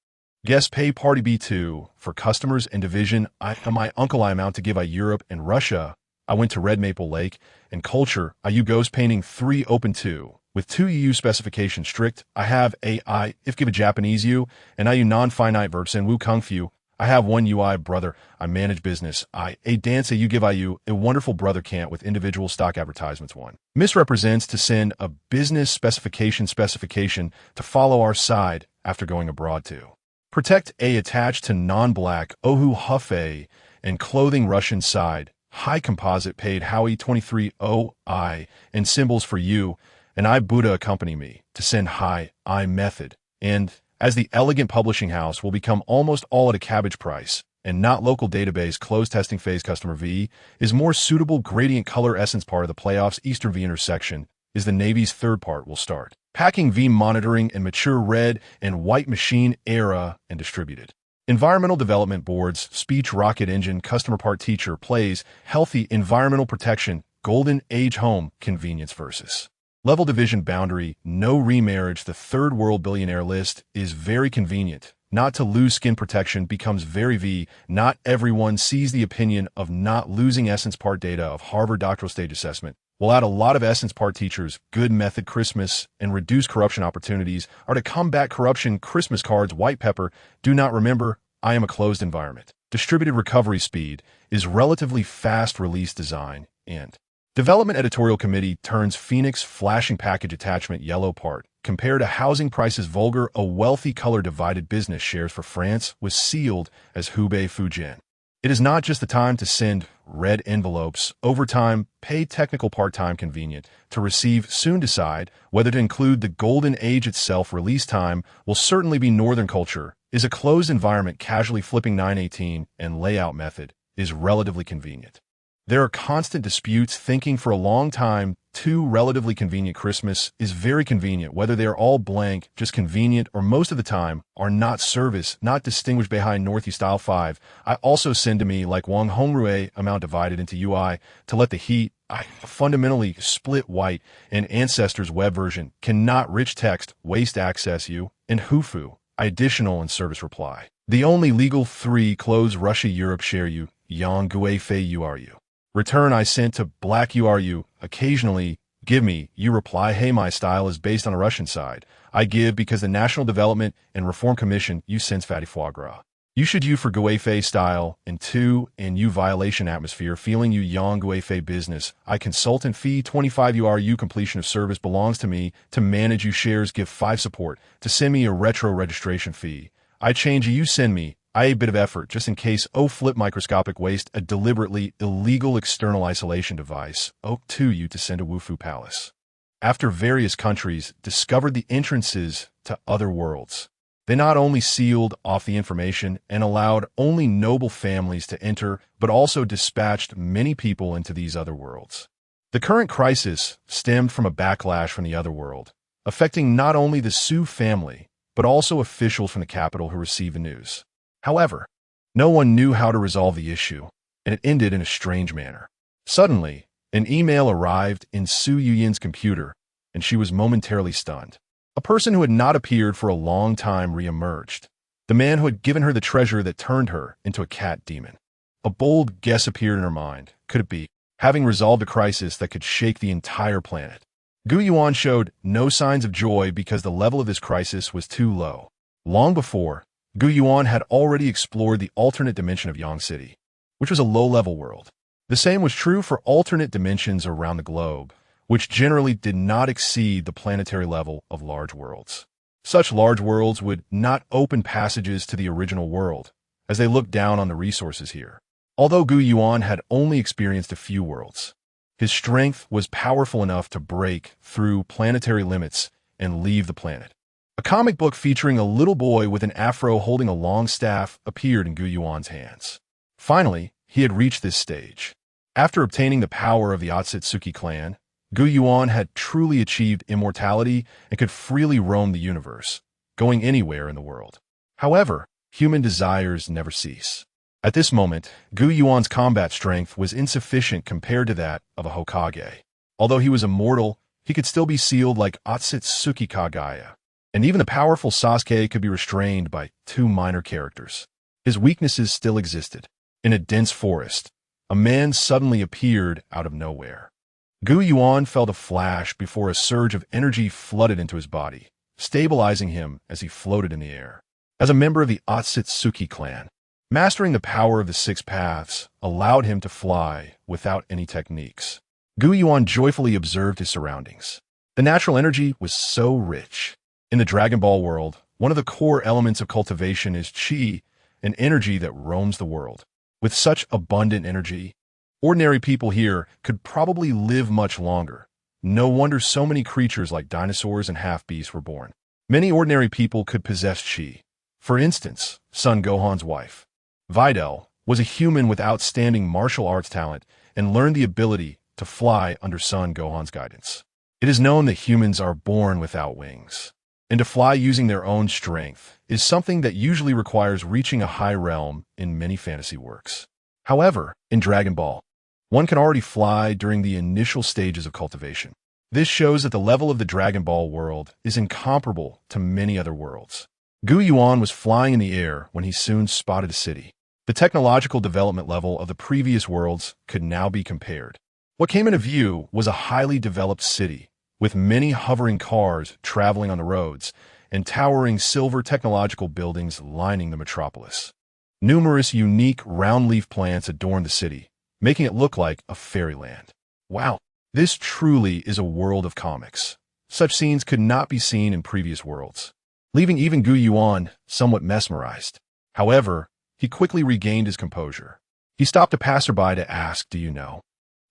Guest pay party B2 for customers and division. My uncle I amount to give I Europe and Russia. I went to Red Maple Lake and culture. I you goes painting 3 open 2 with 2 EU specification strict. I have I if give a Japanese you and I you non-finite verbs and Wu Kung Fu. I have 1 UI brother. I manage business. A dance you give I you a wonderful brother can't with individual stock advertisements. 1 misrepresents to send a business specification to follow our side after going abroad to. Protect A attached to non-black Ohu Hufei and clothing Russian side. High composite paid Howie 23 OI and symbols for you and I Buddha accompany me to send high I method. And as the elegant publishing house will become almost all at a cabbage price and not local database closed testing phase customer V is more suitable gradient color essence part of the playoffs Eastern V intersection is the Navy's 3rd part will start. Packing V monitoring and mature red and white machine era and distributed. Environmental development boards, speech rocket engine, customer part teacher plays, healthy environmental protection, golden age home, convenience versus. Level division boundary, no remarriage, the 3rd world billionaire list is very convenient. Not to lose skin protection becomes very V. Not everyone sees the opinion of not losing essence part data of Harvard doctoral stage assessment. Will add a lot of essence part teachers, good method Christmas, and reduce corruption opportunities are to combat corruption Christmas cards white pepper. Do not remember, I am a closed environment. Distributed recovery speed is relatively fast release design and development editorial committee turns Phoenix flashing package attachment yellow part. Compared to housing prices vulgar, a wealthy color divided business shares for France was sealed as Hubei Fujian. It is not just the time to send red envelopes, overtime, pay technical part-time convenient, to receive soon decide whether to include the golden age itself release time will certainly be northern culture, is a closed environment casually flipping 918 and layout method is relatively convenient. There are constant disputes thinking for a long time, 2 relatively convenient Christmas is very convenient whether they are all blank, just convenient or most of the time are not service, not distinguished behind Northeast style 5. I also send to me like Wang Hongrui amount divided into UI to let the heat, I fundamentally split white and ancestors web version cannot rich text waste access you and Hufu, additional and service reply. The only legal 3 close Russia Europe share you, Yang Guifei URU. Return I sent to black URU, occasionally, give me, you reply, hey my style is based on a Russian side. I give because the National Development and Reform Commission you sends fatty foie gras. You should you for Guifei style, and 2, and you violation atmosphere, feeling you yang Guifei business. I consultant fee 25 URU completion of service belongs to me, to manage you shares give 5 support, to send me a retro registration fee. I change you send me, I a bit of effort just in case flip microscopic waste a deliberately illegal external isolation device, 2 you to send a Wufu palace. After various countries discovered the entrances to other worlds, they not only sealed off the information and allowed only noble families to enter, but also dispatched many people into these other worlds. The current crisis stemmed from a backlash from the other world, affecting not only the Sioux family, but also officials from the capital who received the news. However, no one knew how to resolve the issue, and it ended in a strange manner. Suddenly, an email arrived in Su Yuyan's computer, and she was momentarily stunned. A person who had not appeared for a long time re-emerged. The man who had given her the treasure that turned her into a cat demon. A bold guess appeared in her mind. Could it be? Having resolved a crisis that could shake the entire planet. Yuan showed no signs of joy because the level of this crisis was too low. Long before, Yuan had already explored the alternate dimension of Yang City, which was a low-level world. The same was true for alternate dimensions around the globe, which generally did not exceed the planetary level of large worlds. Such large worlds would not open passages to the original world, as they looked down on the resources here. Although Yuan had only experienced a few worlds, his strength was powerful enough to break through planetary limits and leave the planet. A comic book featuring a little boy with an afro holding a long staff appeared in Yuan's hands. Finally, he had reached this stage. After obtaining the power of the Otsutsuki clan, Yuan had truly achieved immortality and could freely roam the universe, going anywhere in the world. However, human desires never cease. At this moment, Yuan's combat strength was insufficient compared to that of a Hokage. Although he was immortal, he could still be sealed like Otsutsuki Kagaya, and even the powerful Sasuke could be restrained by two minor characters. His weaknesses still existed. In a dense forest, a man suddenly appeared out of nowhere. Yuan felt a flash before a surge of energy flooded into his body, stabilizing him as he floated in the air. As a member of the Otsutsuki clan, mastering the power of the six paths allowed him to fly without any techniques. Yuan joyfully observed his surroundings. The natural energy was so rich. In the Dragon Ball world, one of the core elements of cultivation is Qi, an energy that roams the world. With such abundant energy, ordinary people here could probably live much longer. No wonder so many creatures like dinosaurs and half-beasts were born. Many ordinary people could possess Qi. For instance, Son Gohan's wife, Videl, was a human with outstanding martial arts talent and learned the ability to fly under Son Gohan's guidance. It is known that humans are born without wings, and to fly using their own strength is something that usually requires reaching a high realm in many fantasy works. However, in Dragon Ball, one can already fly during the initial stages of cultivation. This shows that the level of the Dragon Ball world is incomparable to many other worlds. Yuan was flying in the air when he soon spotted a city. The technological development level of the previous worlds could now be compared. What came into view was a highly developed city, with many hovering cars traveling on the roads and towering silver technological buildings lining the metropolis. Numerous unique round-leaf plants adorned the city, making it look like a fairyland. Wow, this truly is a world of comics. Such scenes could not be seen in previous worlds, leaving even Yuan somewhat mesmerized. However, he quickly regained his composure. He stopped a passerby to ask, "Do you know?"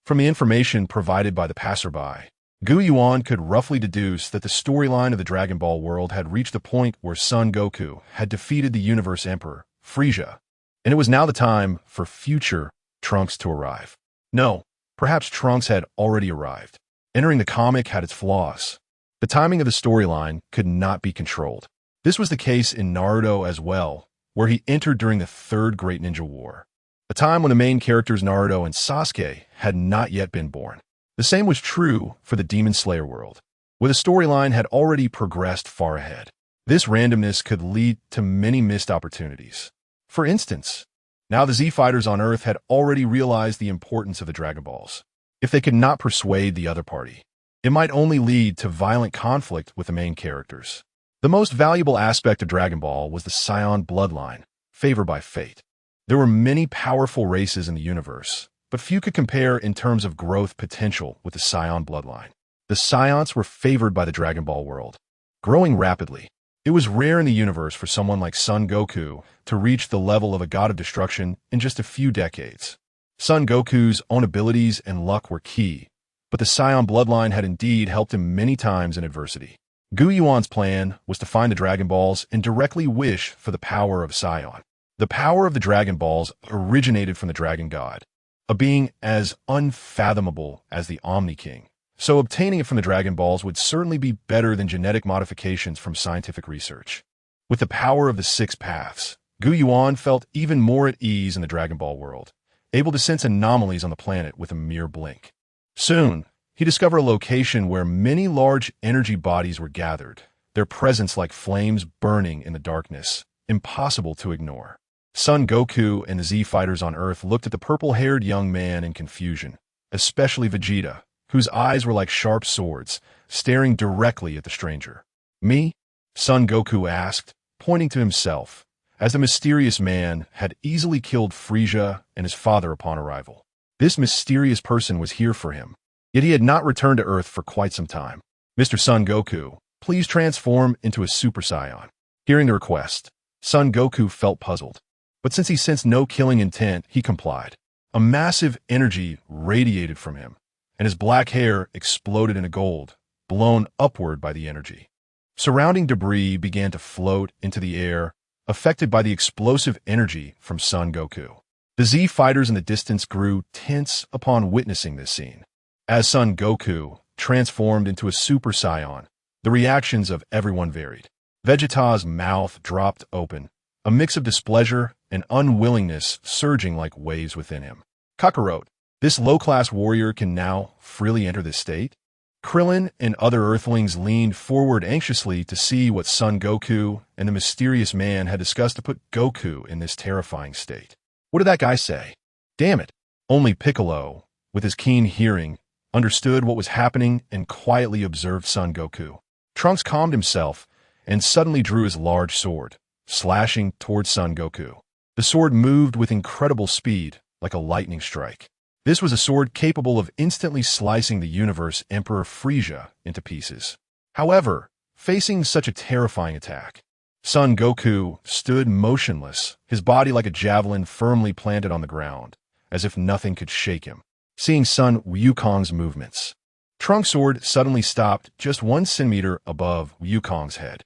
From the information provided by the passerby, Yuan could roughly deduce that the storyline of the Dragon Ball world had reached the point where Son Goku had defeated the Universe Emperor, Frieza, and it was now the time for future Trunks to arrive. No, perhaps Trunks had already arrived. Entering the comic had its flaws. The timing of the storyline could not be controlled. This was the case in Naruto as well, where he entered during the Third Great Ninja War, a time when the main characters Naruto and Sasuke had not yet been born. The same was true for the Demon Slayer world, where the storyline had already progressed far ahead. This randomness could lead to many missed opportunities. For instance, now the Z-Fighters on Earth had already realized the importance of the Dragon Balls. If they could not persuade the other party, it might only lead to violent conflict with the main characters. The most valuable aspect of Dragon Ball was the Scion bloodline, favored by fate. There were many powerful races in the universe, but few could compare in terms of growth potential with the Scion bloodline. The Scions were favored by the Dragon Ball world, growing rapidly. It was rare in the universe for someone like Son Goku to reach the level of a god of destruction in just a few decades. Son Goku's own abilities and luck were key, but the Scion bloodline had indeed helped him many times in adversity. Yuan's plan was to find the Dragon Balls and directly wish for the power of Scion. The power of the Dragon Balls originated from the Dragon God, a being as unfathomable as the Omni King. So obtaining it from the Dragon Balls would certainly be better than genetic modifications from scientific research. With the power of the six paths, Yuan felt even more at ease in the Dragon Ball world, able to sense anomalies on the planet with a mere blink. Soon, he discovered a location where many large energy bodies were gathered, their presence like flames burning in the darkness, impossible to ignore. Son Goku and the Z fighters on Earth looked at the purple-haired young man in confusion, especially Vegeta, whose eyes were like sharp swords, staring directly at the stranger. Me? Son Goku asked, pointing to himself, as the mysterious man had easily killed Frieza and his father upon arrival. This mysterious person was here for him, yet he had not returned to Earth for quite some time. Mr. Son Goku, please transform into a Super Saiyan. Hearing the request, Son Goku felt puzzled, but since he sensed no killing intent, he complied. A massive energy radiated from him, and his black hair exploded into gold, blown upward by the energy. Surrounding debris began to float into the air, affected by the explosive energy from Son Goku. The Z fighters in the distance grew tense upon witnessing this scene. As Son Goku transformed into a Super Saiyan, the reactions of everyone varied. Vegeta's mouth dropped open, a mix of displeasure and unwillingness surging like waves within him. Kakarot, this low-class warrior can now freely enter this state? Krillin and other Earthlings leaned forward anxiously to see what Son Goku and the mysterious man had discussed to put Goku in this terrifying state. What did that guy say? Damn it. Only Piccolo, with his keen hearing, understood what was happening and quietly observed Son Goku. Trunks calmed himself and suddenly drew his large sword, slashing towards Son Goku. The sword moved with incredible speed, like a lightning strike. This was a sword capable of instantly slicing the universe Emperor Frieza into pieces. However, facing such a terrifying attack, Son Goku stood motionless, his body like a javelin firmly planted on the ground, as if nothing could shake him. Seeing Son Wukong's movements, Trunks' sword suddenly stopped just 1 centimeter above Wukong's head.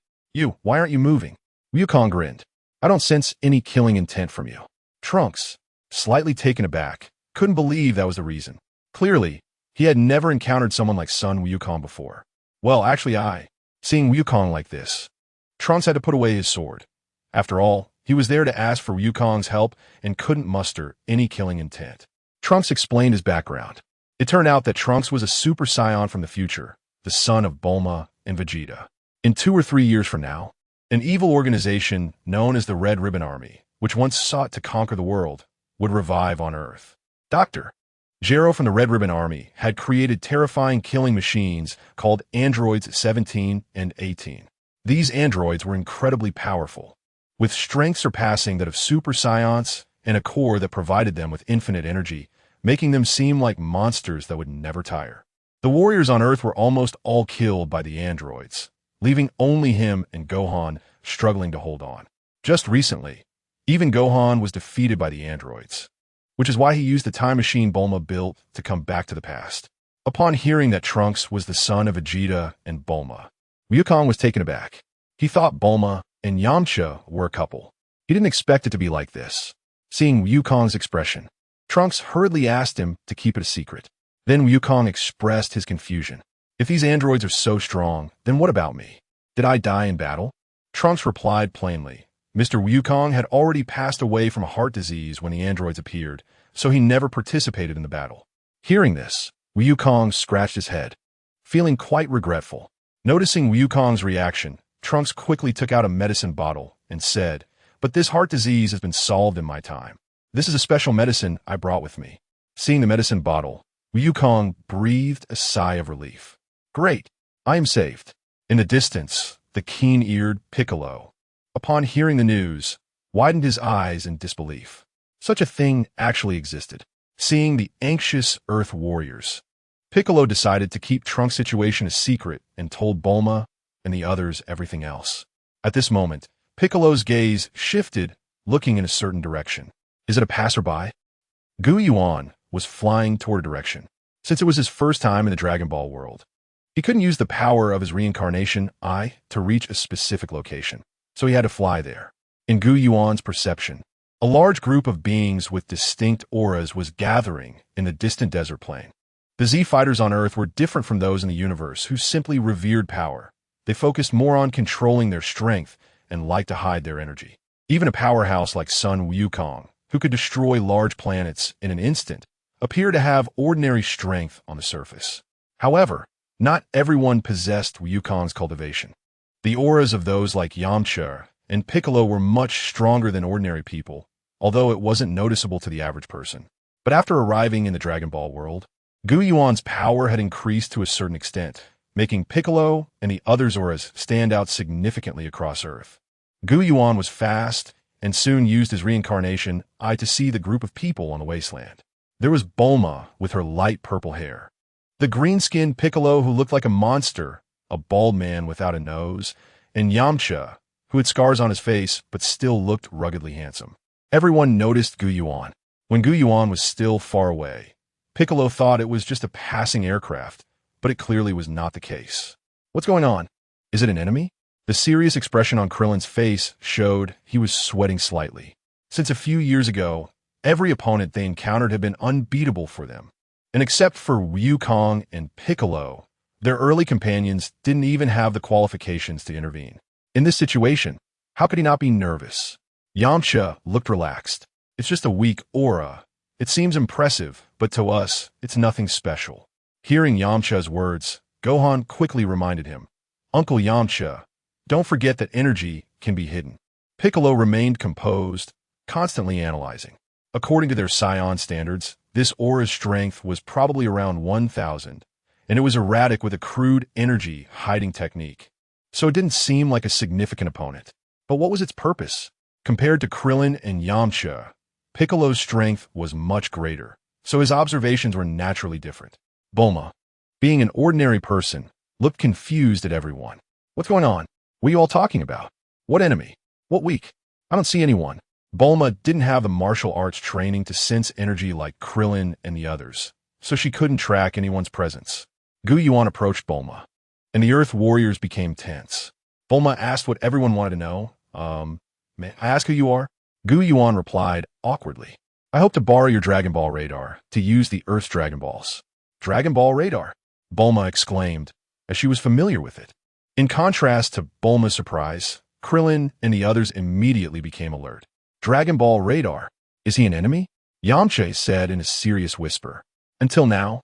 Why aren't you moving? Wukong grinned. I don't sense any killing intent from you. Trunks, slightly taken aback, couldn't believe that was the reason. Clearly, he had never encountered someone like Son Wukong before. Well, actually seeing Wukong like this, Trunks had to put away his sword. After all, he was there to ask for Wukong's help and couldn't muster any killing intent. Trunks explained his background. It turned out that Trunks was a Super Saiyan from the future, the son of Bulma and Vegeta. In 2 or 3 years from now, an evil organization known as the Red Ribbon Army, which once sought to conquer the world, would revive on Earth. Dr. Gero from the Red Ribbon Army had created terrifying killing machines called Androids 17 and 18. These androids were incredibly powerful, with strength surpassing that of Super Saiyans and a core that provided them with infinite energy, making them seem like monsters that would never tire. The warriors on Earth were almost all killed by the androids, leaving only him and Gohan struggling to hold on. Just recently, even Gohan was defeated by the androids, which is why he used the time machine Bulma built to come back to the past. Upon hearing that Trunks was the son of Vegeta and Bulma, Wukong was taken aback. He thought Bulma and Yamcha were a couple. He didn't expect it to be like this. Seeing Wukong's expression, Trunks hurriedly asked him to keep it a secret. Then Wukong expressed his confusion. If these androids are so strong, then what about me? Did I die in battle? Trunks replied plainly. Mr. Wukong had already passed away from a heart disease when the androids appeared, so he never participated in the battle. Hearing this, Wukong scratched his head, feeling quite regretful. Noticing Wukong's reaction, Trunks quickly took out a medicine bottle and said, "But this heart disease has been solved in my time. This is a special medicine I brought with me." Seeing the medicine bottle, Wukong breathed a sigh of relief. Great, I am saved. In the distance, the keen-eared Piccolo, upon hearing the news, widened his eyes in disbelief. Such a thing actually existed. Seeing the anxious Earth warriors, Piccolo decided to keep Trunks' situation a secret and told Bulma and the others everything else. At this moment, Piccolo's gaze shifted, looking in a certain direction. Is it a passerby? Yuan was flying toward a direction. Since it was his first time in the Dragon Ball world, he couldn't use the power of his reincarnation, Eye, to reach a specific location, so he had to fly there. In Yuan's perception, a large group of beings with distinct auras was gathering in the distant desert plain. The Z fighters on Earth were different from those in the universe who simply revered power. They focused more on controlling their strength and liked to hide their energy. Even a powerhouse like Son Wukong, who could destroy large planets in an instant, appeared to have ordinary strength on the surface. However, not everyone possessed Wukong's cultivation. The auras of those like Yamcha and Piccolo were much stronger than ordinary people, although it wasn't noticeable to the average person. But after arriving in the Dragon Ball world, Yuan's power had increased to a certain extent, making Piccolo and the others' auras stand out significantly across Earth. Yuan was fast and soon used his reincarnation eye to see the group of people on the wasteland. There was Bulma with her light purple hair, the green-skinned Piccolo who looked like a monster, a bald man without a nose, and Yamcha, who had scars on his face but still looked ruggedly handsome. Everyone noticed Yuan. When Yuan was still far away, Piccolo thought it was just a passing aircraft, but it clearly was not the case. What's going on? Is it an enemy? The serious expression on Krillin's face showed he was sweating slightly. Since a few years ago, every opponent they encountered had been unbeatable for them. And except for Wukong and Piccolo, their early companions didn't even have the qualifications to intervene. In this situation, how could he not be nervous? Yamcha looked relaxed. It's just a weak aura. It seems impressive, but to us, it's nothing special. Hearing Yamcha's words, Gohan quickly reminded him, Uncle Yamcha, don't forget that energy can be hidden. Piccolo remained composed, constantly analyzing. According to their Scion standards, this aura's strength was probably around 1,000, and it was erratic with a crude energy hiding technique. So it didn't seem like a significant opponent. But what was its purpose? Compared to Krillin and Yamcha, Piccolo's strength was much greater, so his observations were naturally different. Bulma, being an ordinary person, looked confused at everyone. What's going on? What are you all talking about? What enemy? What weak? I don't see anyone. Bulma didn't have the martial arts training to sense energy like Krillin and the others, so she couldn't track anyone's presence. Yuan approached Bulma, and the Earth warriors became tense. Bulma asked what everyone wanted to know. May I ask who you are? Yuan replied awkwardly. I hope to borrow your Dragon Ball radar to use the Earth's Dragon Balls. Dragon Ball radar? Bulma exclaimed, as she was familiar with it. In contrast to Bulma's surprise, Krillin and the others immediately became alert. Dragon Ball radar? Is he an enemy? Yamcha said in a serious whisper. Until now,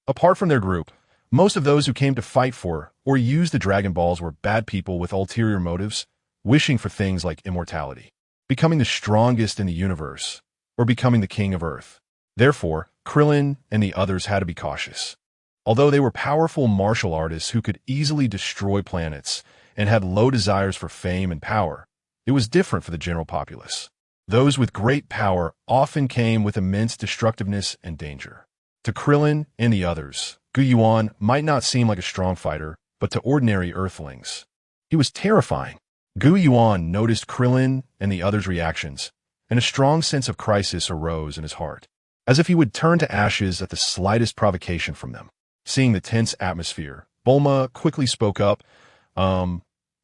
apart from their group, most of those who came to fight for or use the Dragon Balls were bad people with ulterior motives, wishing for things like immortality, becoming the strongest in the universe, or becoming the king of Earth. Therefore, Krillin and the others had to be cautious. Although they were powerful martial artists who could easily destroy planets and had low desires for fame and power, it was different for the general populace. Those with great power often came with immense destructiveness and danger. To Krillin and the others, Yuan might not seem like a strong fighter, but to ordinary Earthlings, he was terrifying. Yuan noticed Krillin and the others' reactions, and a strong sense of crisis arose in his heart, as if he would turn to ashes at the slightest provocation from them. Seeing the tense atmosphere, Bulma quickly spoke up. Why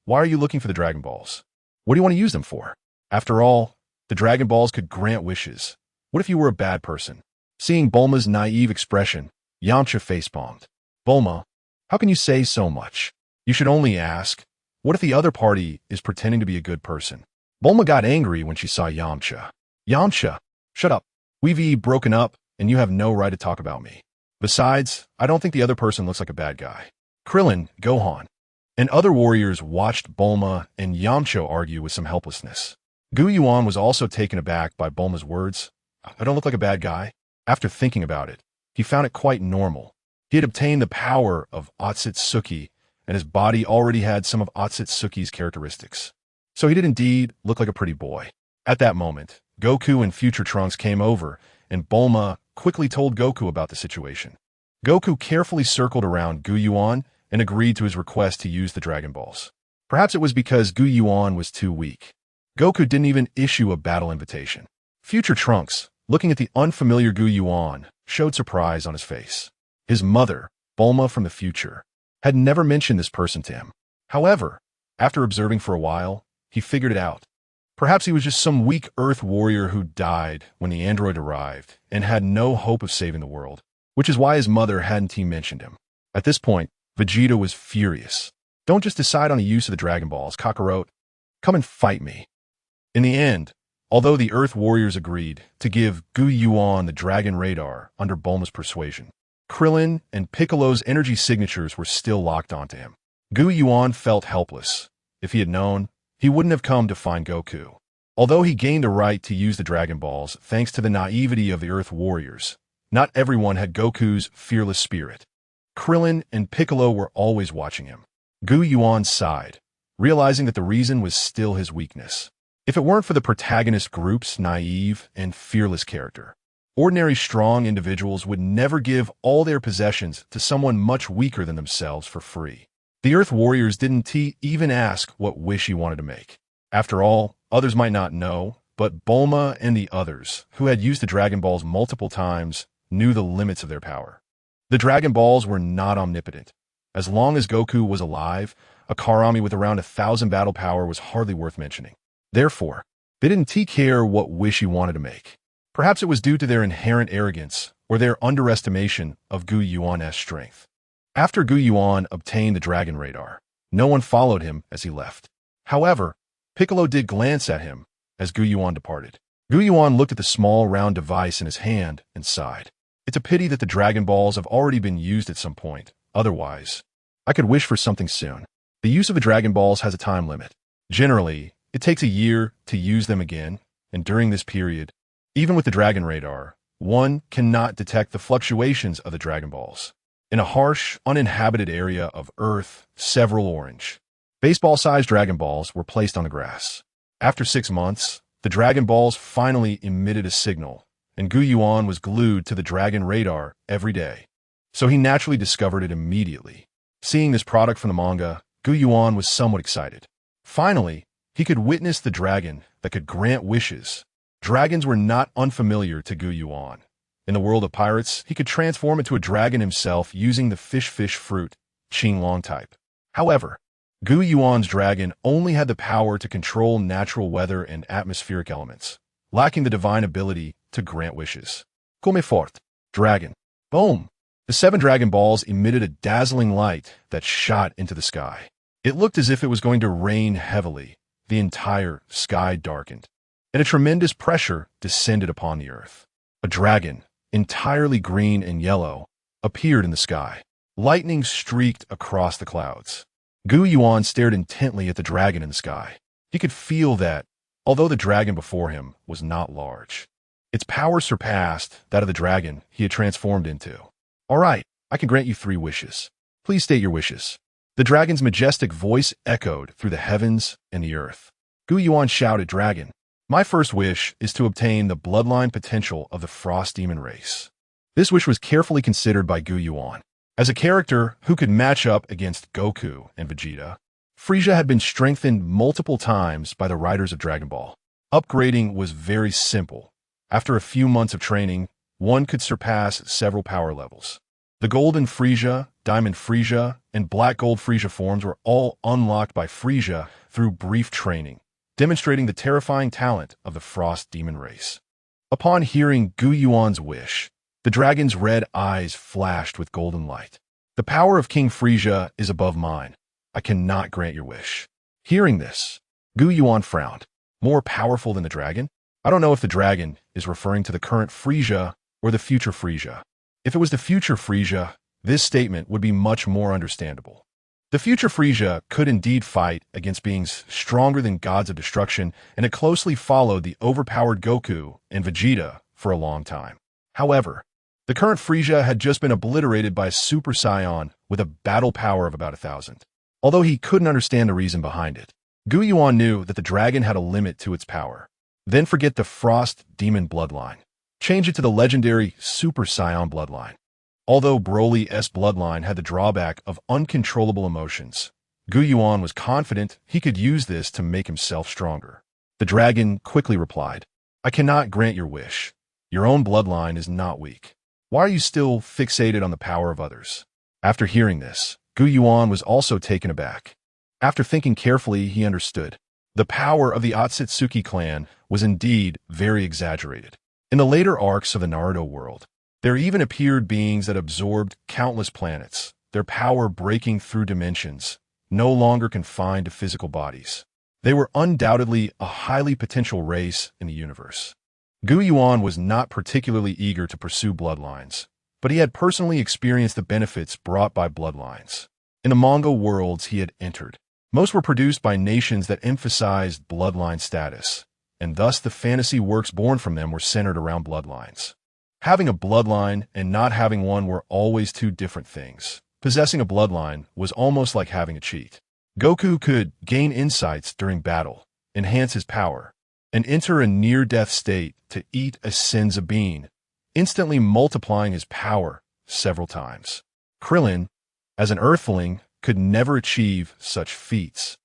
are you looking for the Dragon Balls? What do you want to use them for? After all, the Dragon Balls could grant wishes. What if you were a bad person? Seeing Bulma's naive expression, Yamcha facepalmed. Bulma, how can you say so much? You should only ask, what if the other party is pretending to be a good person? Bulma got angry when she saw Yamcha. Yamcha, shut up. We've broken up, and you have no right to talk about me. Besides, I don't think the other person looks like a bad guy. Krillin, Gohan, and other warriors watched Bulma and Yamcha argue with some helplessness. Yuan was also taken aback by Bulma's words. I don't look like a bad guy. After thinking about it, he found it quite normal. He had obtained the power of Otsutsuki, and his body already had some of Otsutsuki's characteristics. So he did indeed look like a pretty boy. At that moment, Goku and Future Trunks came over, and Bulma quickly told Goku about the situation. Goku carefully circled around Yuan and agreed to his request to use the Dragon Balls. Perhaps it was because Yuan was too weak. Goku didn't even issue a battle invitation. Future Trunks, looking at the unfamiliar Yuan, showed surprise on his face. His mother, Bulma from the future, had never mentioned this person to him. However, after observing for a while, he figured it out. Perhaps he was just some weak Earth warrior who died when the android arrived and had no hope of saving the world, which is why his mother hadn't even mentioned him. At this point, Vegeta was furious. Don't just decide on the use of the Dragon Balls, Kakarot. Come and fight me. In the end, although the Earth warriors agreed to give Yuan the Dragon Radar under Bulma's persuasion, Krillin and Piccolo's energy signatures were still locked onto him. Yuan felt helpless. If he had known, he wouldn't have come to find Goku. Although he gained the right to use the Dragon Balls thanks to the naivety of the Earth Warriors, not everyone had Goku's fearless spirit. Krillin and Piccolo were always watching him. Yuan sighed, realizing that the reason was still his weakness. If it weren't for the protagonist group's naive and fearless character, ordinary strong individuals would never give all their possessions to someone much weaker than themselves for free. The Earth Warriors didn't even ask what wish he wanted to make. After all, others might not know, but Bulma and the others, who had used the Dragon Balls multiple times, knew the limits of their power. The Dragon Balls were not omnipotent. As long as Goku was alive, a Karami with around 1,000 battle power was hardly worth mentioning. Therefore, they didn't care what wish he wanted to make. Perhaps it was due to their inherent arrogance or their underestimation of Yuan's strength. After Yuan obtained the Dragon Radar, no one followed him as he left. However, Piccolo did glance at him as Yuan departed. Yuan looked at the small round device in his hand and sighed. It's a pity that the Dragon Balls have already been used at some point. Otherwise, I could wish for something soon. The use of the Dragon Balls has a time limit. Generally, it takes a year to use them again, and during this period, even with the Dragon Radar, one cannot detect the fluctuations of the Dragon Balls. In a harsh, uninhabited area of Earth, several orange, baseball-sized Dragon Balls were placed on the grass. After 6 months, the Dragon Balls finally emitted a signal, and Yuan was glued to the Dragon Radar every day. So he naturally discovered it immediately. Seeing this product from the manga, Yuan was somewhat excited. Finally, he could witness the dragon that could grant wishes. Dragons were not unfamiliar to Yuan. In the world of pirates, he could transform into a dragon himself using the fish fruit, Logia-type. However, Yuan's dragon only had the power to control natural weather and atmospheric elements, lacking the divine ability to grant wishes. Come fort, dragon. Boom! The 7 Dragon Balls emitted a dazzling light that shot into the sky. It looked as if it was going to rain heavily. The entire sky darkened, and a tremendous pressure descended upon the earth. A dragon, entirely green and yellow, appeared in the sky. Lightning streaked across the clouds. Yuan stared intently at the dragon in the sky. He could feel that, although the dragon before him was not large, its power surpassed that of the dragon he had transformed into. All right, I can grant you 3 wishes. Please state your wishes. The dragon's majestic voice echoed through the heavens and the earth. Yuan shouted, Dragon, my first wish is to obtain the bloodline potential of the Frost Demon race. This wish was carefully considered by Yuan. As a character who could match up against Goku and Vegeta, Frieza had been strengthened multiple times by the writers of Dragon Ball. Upgrading was very simple. After a few months of training, one could surpass several power levels. The Golden Frieza, Diamond Frieza, and Black Gold Frieza forms were all unlocked by Frieza through brief training, demonstrating the terrifying talent of the Frost Demon race. Upon hearing Yuan's wish, the dragon's red eyes flashed with golden light. The power of King Frieza is above mine. I cannot grant your wish. Hearing this, Yuan frowned. More powerful than the dragon? I don't know if the dragon is referring to the current Frieza or the future Frieza. If it was the future Frieza, this statement would be much more understandable. The future Frieza could indeed fight against beings stronger than gods of destruction, and it closely followed the overpowered Goku and Vegeta for a long time. However, the current Frieza had just been obliterated by a Super Saiyan with a battle power of about 1,000. Although he couldn't understand the reason behind it, Yuan knew that the dragon had a limit to its power. Then forget the Frost Demon bloodline. Change it to the legendary Super Saiyan bloodline. Although Broly's bloodline had the drawback of uncontrollable emotions, Yuan was confident he could use this to make himself stronger. The dragon quickly replied, I cannot grant your wish. Your own bloodline is not weak. Why are you still fixated on the power of others? After hearing this, Yuan was also taken aback. After thinking carefully, he understood. The power of the Otsutsuki clan was indeed very exaggerated. In the later arcs of the Naruto world, there even appeared beings that absorbed countless planets, their power breaking through dimensions, no longer confined to physical bodies. They were undoubtedly a highly potential race in the universe. Yuan was not particularly eager to pursue bloodlines, but he had personally experienced the benefits brought by bloodlines. In the manga worlds he had entered, most were produced by nations that emphasized bloodline status, and thus the fantasy works born from them were centered around bloodlines. Having a bloodline and not having one were always two different things. Possessing a bloodline was almost like having a cheat. Goku could gain insights during battle, enhance his power, and enter a near-death state to eat a senza bean, instantly multiplying his power several times. Krillin, as an Earthling, could never achieve such feats,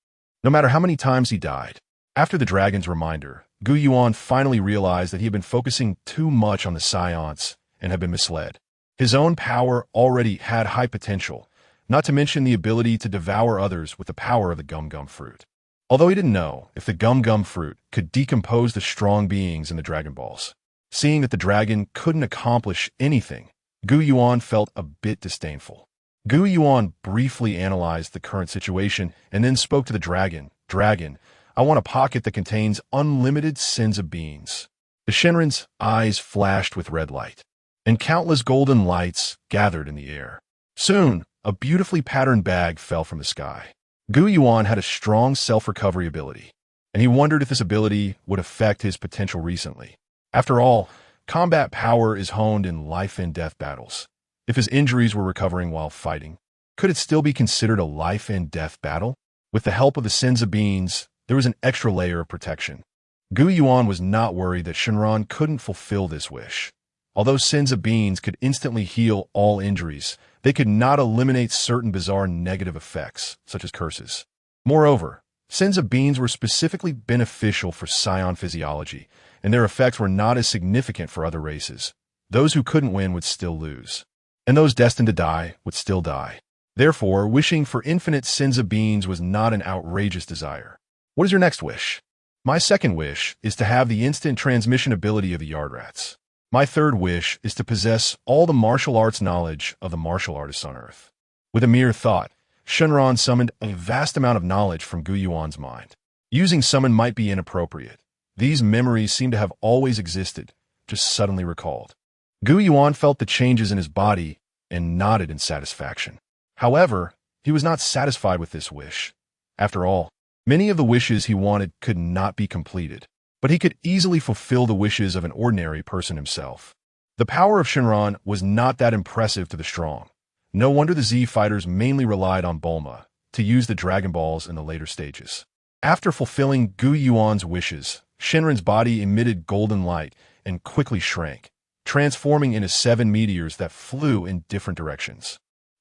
no matter how many times he died. After the dragon's reminder, Yuan finally realized that he had been focusing too much on the scions and had been misled. His own power already had high potential, not to mention the ability to devour others with the power of the gum-gum fruit. Although he didn't know if the gum-gum fruit could decompose the strong beings in the Dragon Balls. Seeing that the dragon couldn't accomplish anything, Yuan felt a bit disdainful. Yuan briefly analyzed the current situation and then spoke to the dragon. Dragon, I want a pocket that contains unlimited senza beans. The Shenron's eyes flashed with red light, and countless golden lights gathered in the air. Soon, a beautifully patterned bag fell from the sky. Yuan had a strong self-recovery ability, and he wondered if this ability would affect his potential recently. After all, combat power is honed in life-and-death battles. If his injuries were recovering while fighting, could it still be considered a life-and-death battle? With the help of the senza beans, there was an extra layer of protection. Yuan was not worried that Shenron couldn't fulfill this wish. Although senza beans could instantly heal all injuries, they could not eliminate certain bizarre negative effects, such as curses. Moreover, senza beans were specifically beneficial for scion physiology, and their effects were not as significant for other races. Those who couldn't win would still lose, and those destined to die would still die. Therefore, wishing for infinite senza beans was not an outrageous desire. What is your next wish? My second wish is to have the instant transmission ability of the Yardrats. My third wish is to possess all the martial arts knowledge of the martial artists on Earth. With a mere thought, Shenron summoned a vast amount of knowledge from Yuan's mind. Using summon might be inappropriate. These memories seem to have always existed, just suddenly recalled. Yuan felt the changes in his body and nodded in satisfaction. However, he was not satisfied with this wish. After all, many of the wishes he wanted could not be completed, but he could easily fulfill the wishes of an ordinary person himself. The power of Shenron was not that impressive to the strong. No wonder the Z fighters mainly relied on Bulma to use the Dragon Balls in the later stages. After fulfilling Yuan's wishes, Shenron's body emitted golden light and quickly shrank, transforming into 7 meteors that flew in different directions.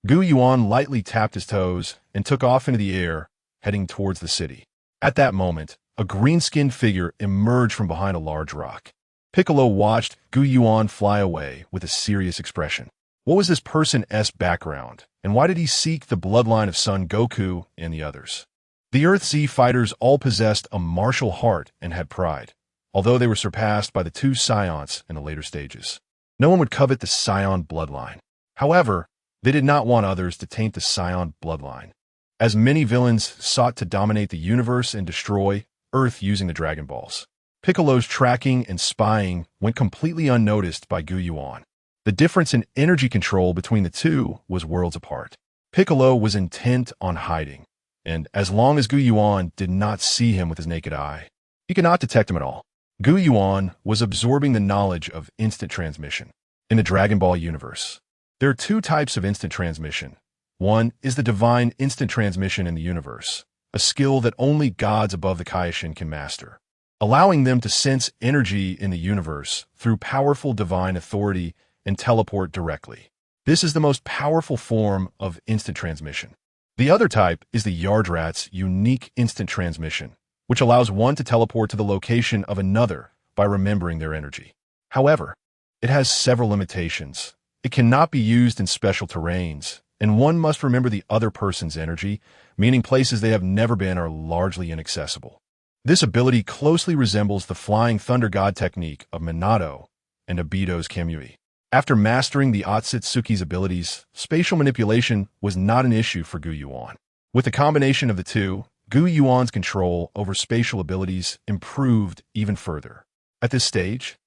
Yuan lightly tapped his toes and took off into the air, heading towards the city. At that moment, a green-skinned figure emerged from behind a large rock. Piccolo watched Yuan fly away with a serious expression. What was this person's background, and why did he seek the bloodline of Son Goku and the others? The Earth Z fighters all possessed a martial heart and had pride, although they were surpassed by the 2 Scions in the later stages. No one would covet the Scion bloodline. However, they did not want others to taint the Scion bloodline, as many villains sought to dominate the universe and destroy Earth using the Dragon Balls. Piccolo's tracking and spying went completely unnoticed by Yuan. The difference in energy control between the two was worlds apart. Piccolo was intent on hiding, and as long as Yuan did not see him with his naked eye, he could not detect him at all. Yuan was absorbing the knowledge of instant transmission. In the Dragon Ball universe, there are 2 types of instant transmission. One is the divine instant transmission in the universe, a skill that only gods above the Kaioshin can master, allowing them to sense energy in the universe through powerful divine authority and teleport directly. This is the most powerful form of instant transmission. The other type is the Yardrat's unique instant transmission, which allows one to teleport to the location of another by remembering their energy. However, it has several limitations. It cannot be used in special terrains, and one must remember the other person's energy, meaning places they have never been are largely inaccessible. This ability closely resembles the Flying Thunder God technique of Minato and Obito's Kamui. After mastering the Otsutsuki's abilities, spatial manipulation was not an issue for Yuan. With the combination of the two, Yuan's control over spatial abilities improved even further. At this stage,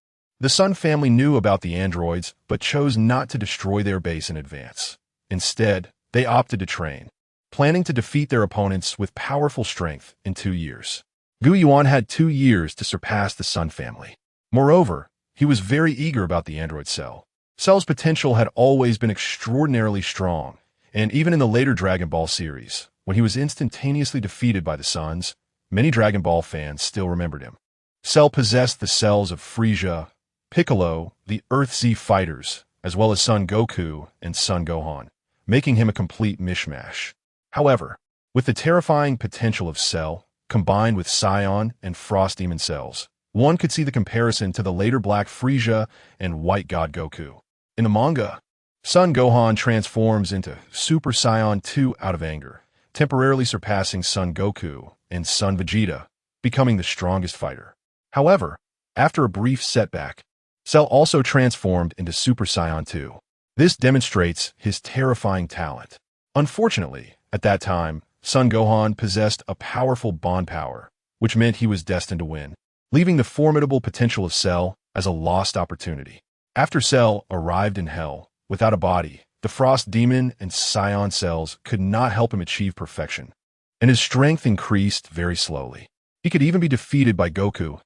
The Sun family knew about the androids, but chose not to destroy their base in advance. Instead, they opted to train, planning to defeat their opponents with powerful strength in 2 years. Yuan had 2 years to surpass the Sun family. Moreover, he was very eager about the android Cell. Cell's potential had always been extraordinarily strong, and even in the later Dragon Ball series, when he was instantaneously defeated by the Suns, many Dragon Ball fans still remembered him. Cell possessed the cells of Frieza, Piccolo, the Earth-Z fighters, as well as Son Goku and Son Gohan, making him a complete mishmash. However, with the terrifying potential of Cell, combined with Scion and Frost Demon cells, one could see the comparison to the later Black Frieza and White God Goku. In the manga, Son Gohan transforms into Super Saiyan 2 out of anger, temporarily surpassing Son Goku and Son Vegeta, becoming the strongest fighter. However, after a brief setback, Cell also transformed into Super Saiyan 2. This demonstrates his terrifying talent. Unfortunately, at that time, Son Gohan possessed a powerful bond power, which meant he was destined to win, leaving the formidable potential of Cell as a lost opportunity. After Cell arrived in Hell, without a body, the Frost Demon and Scion cells could not help him achieve perfection, and his strength increased very slowly. He could even be defeated by Goku's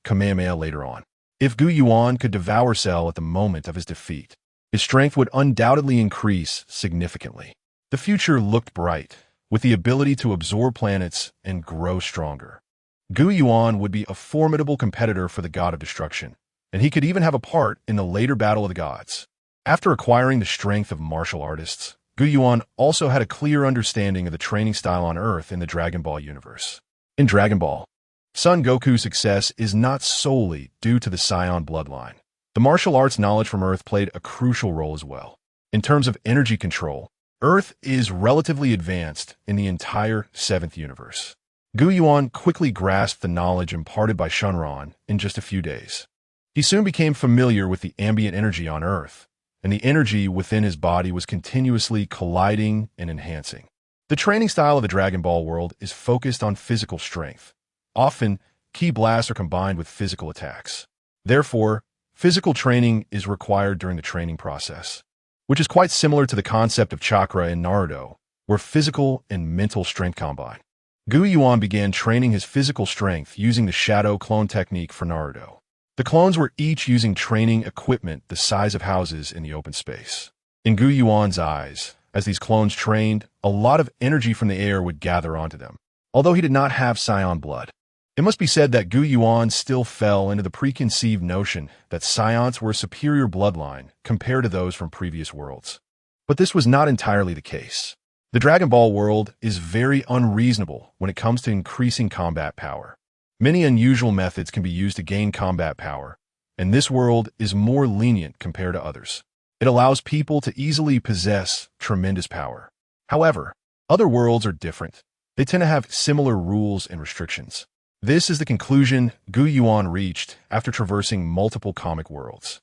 Kamehameha later on. If Yuan could devour Cell at the moment of his defeat, his strength would undoubtedly increase significantly. The future looked bright, with the ability to absorb planets and grow stronger. Yuan would be a formidable competitor for the God of Destruction, and he could even have a part in the later Battle of the Gods. After acquiring the strength of martial artists, Yuan also had a clear understanding of the training style on Earth in the Dragon Ball universe. In Dragon Ball, Son Goku's success is not solely due to the Scion bloodline. The martial arts knowledge from Earth played a crucial role as well. In terms of energy control, Earth is relatively advanced in the entire 7th universe. Yuan quickly grasped the knowledge imparted by Shenron in just a few days. He soon became familiar with the ambient energy on Earth, and the energy within his body was continuously colliding and enhancing. The training style of the Dragon Ball world is focused on physical strength. Often, ki blasts are combined with physical attacks. Therefore, physical training is required during the training process, which is quite similar to the concept of chakra in Naruto, where physical and mental strength combine. Yuan began training his physical strength using the shadow clone technique for Naruto. The clones were each using training equipment the size of houses in the open space. In Yuan's eyes, as these clones trained, a lot of energy from the air would gather onto them. Although he did not have Scion blood, it must be said that Yuan still fell into the preconceived notion that Scions were a superior bloodline compared to those from previous worlds. But this was not entirely the case. The Dragon Ball world is very unreasonable when it comes to increasing combat power. Many unusual methods can be used to gain combat power, and this world is more lenient compared to others. It allows people to easily possess tremendous power. However, other worlds are different. They tend to have similar rules and restrictions. This is the conclusion Yuan reached after traversing multiple comic worlds.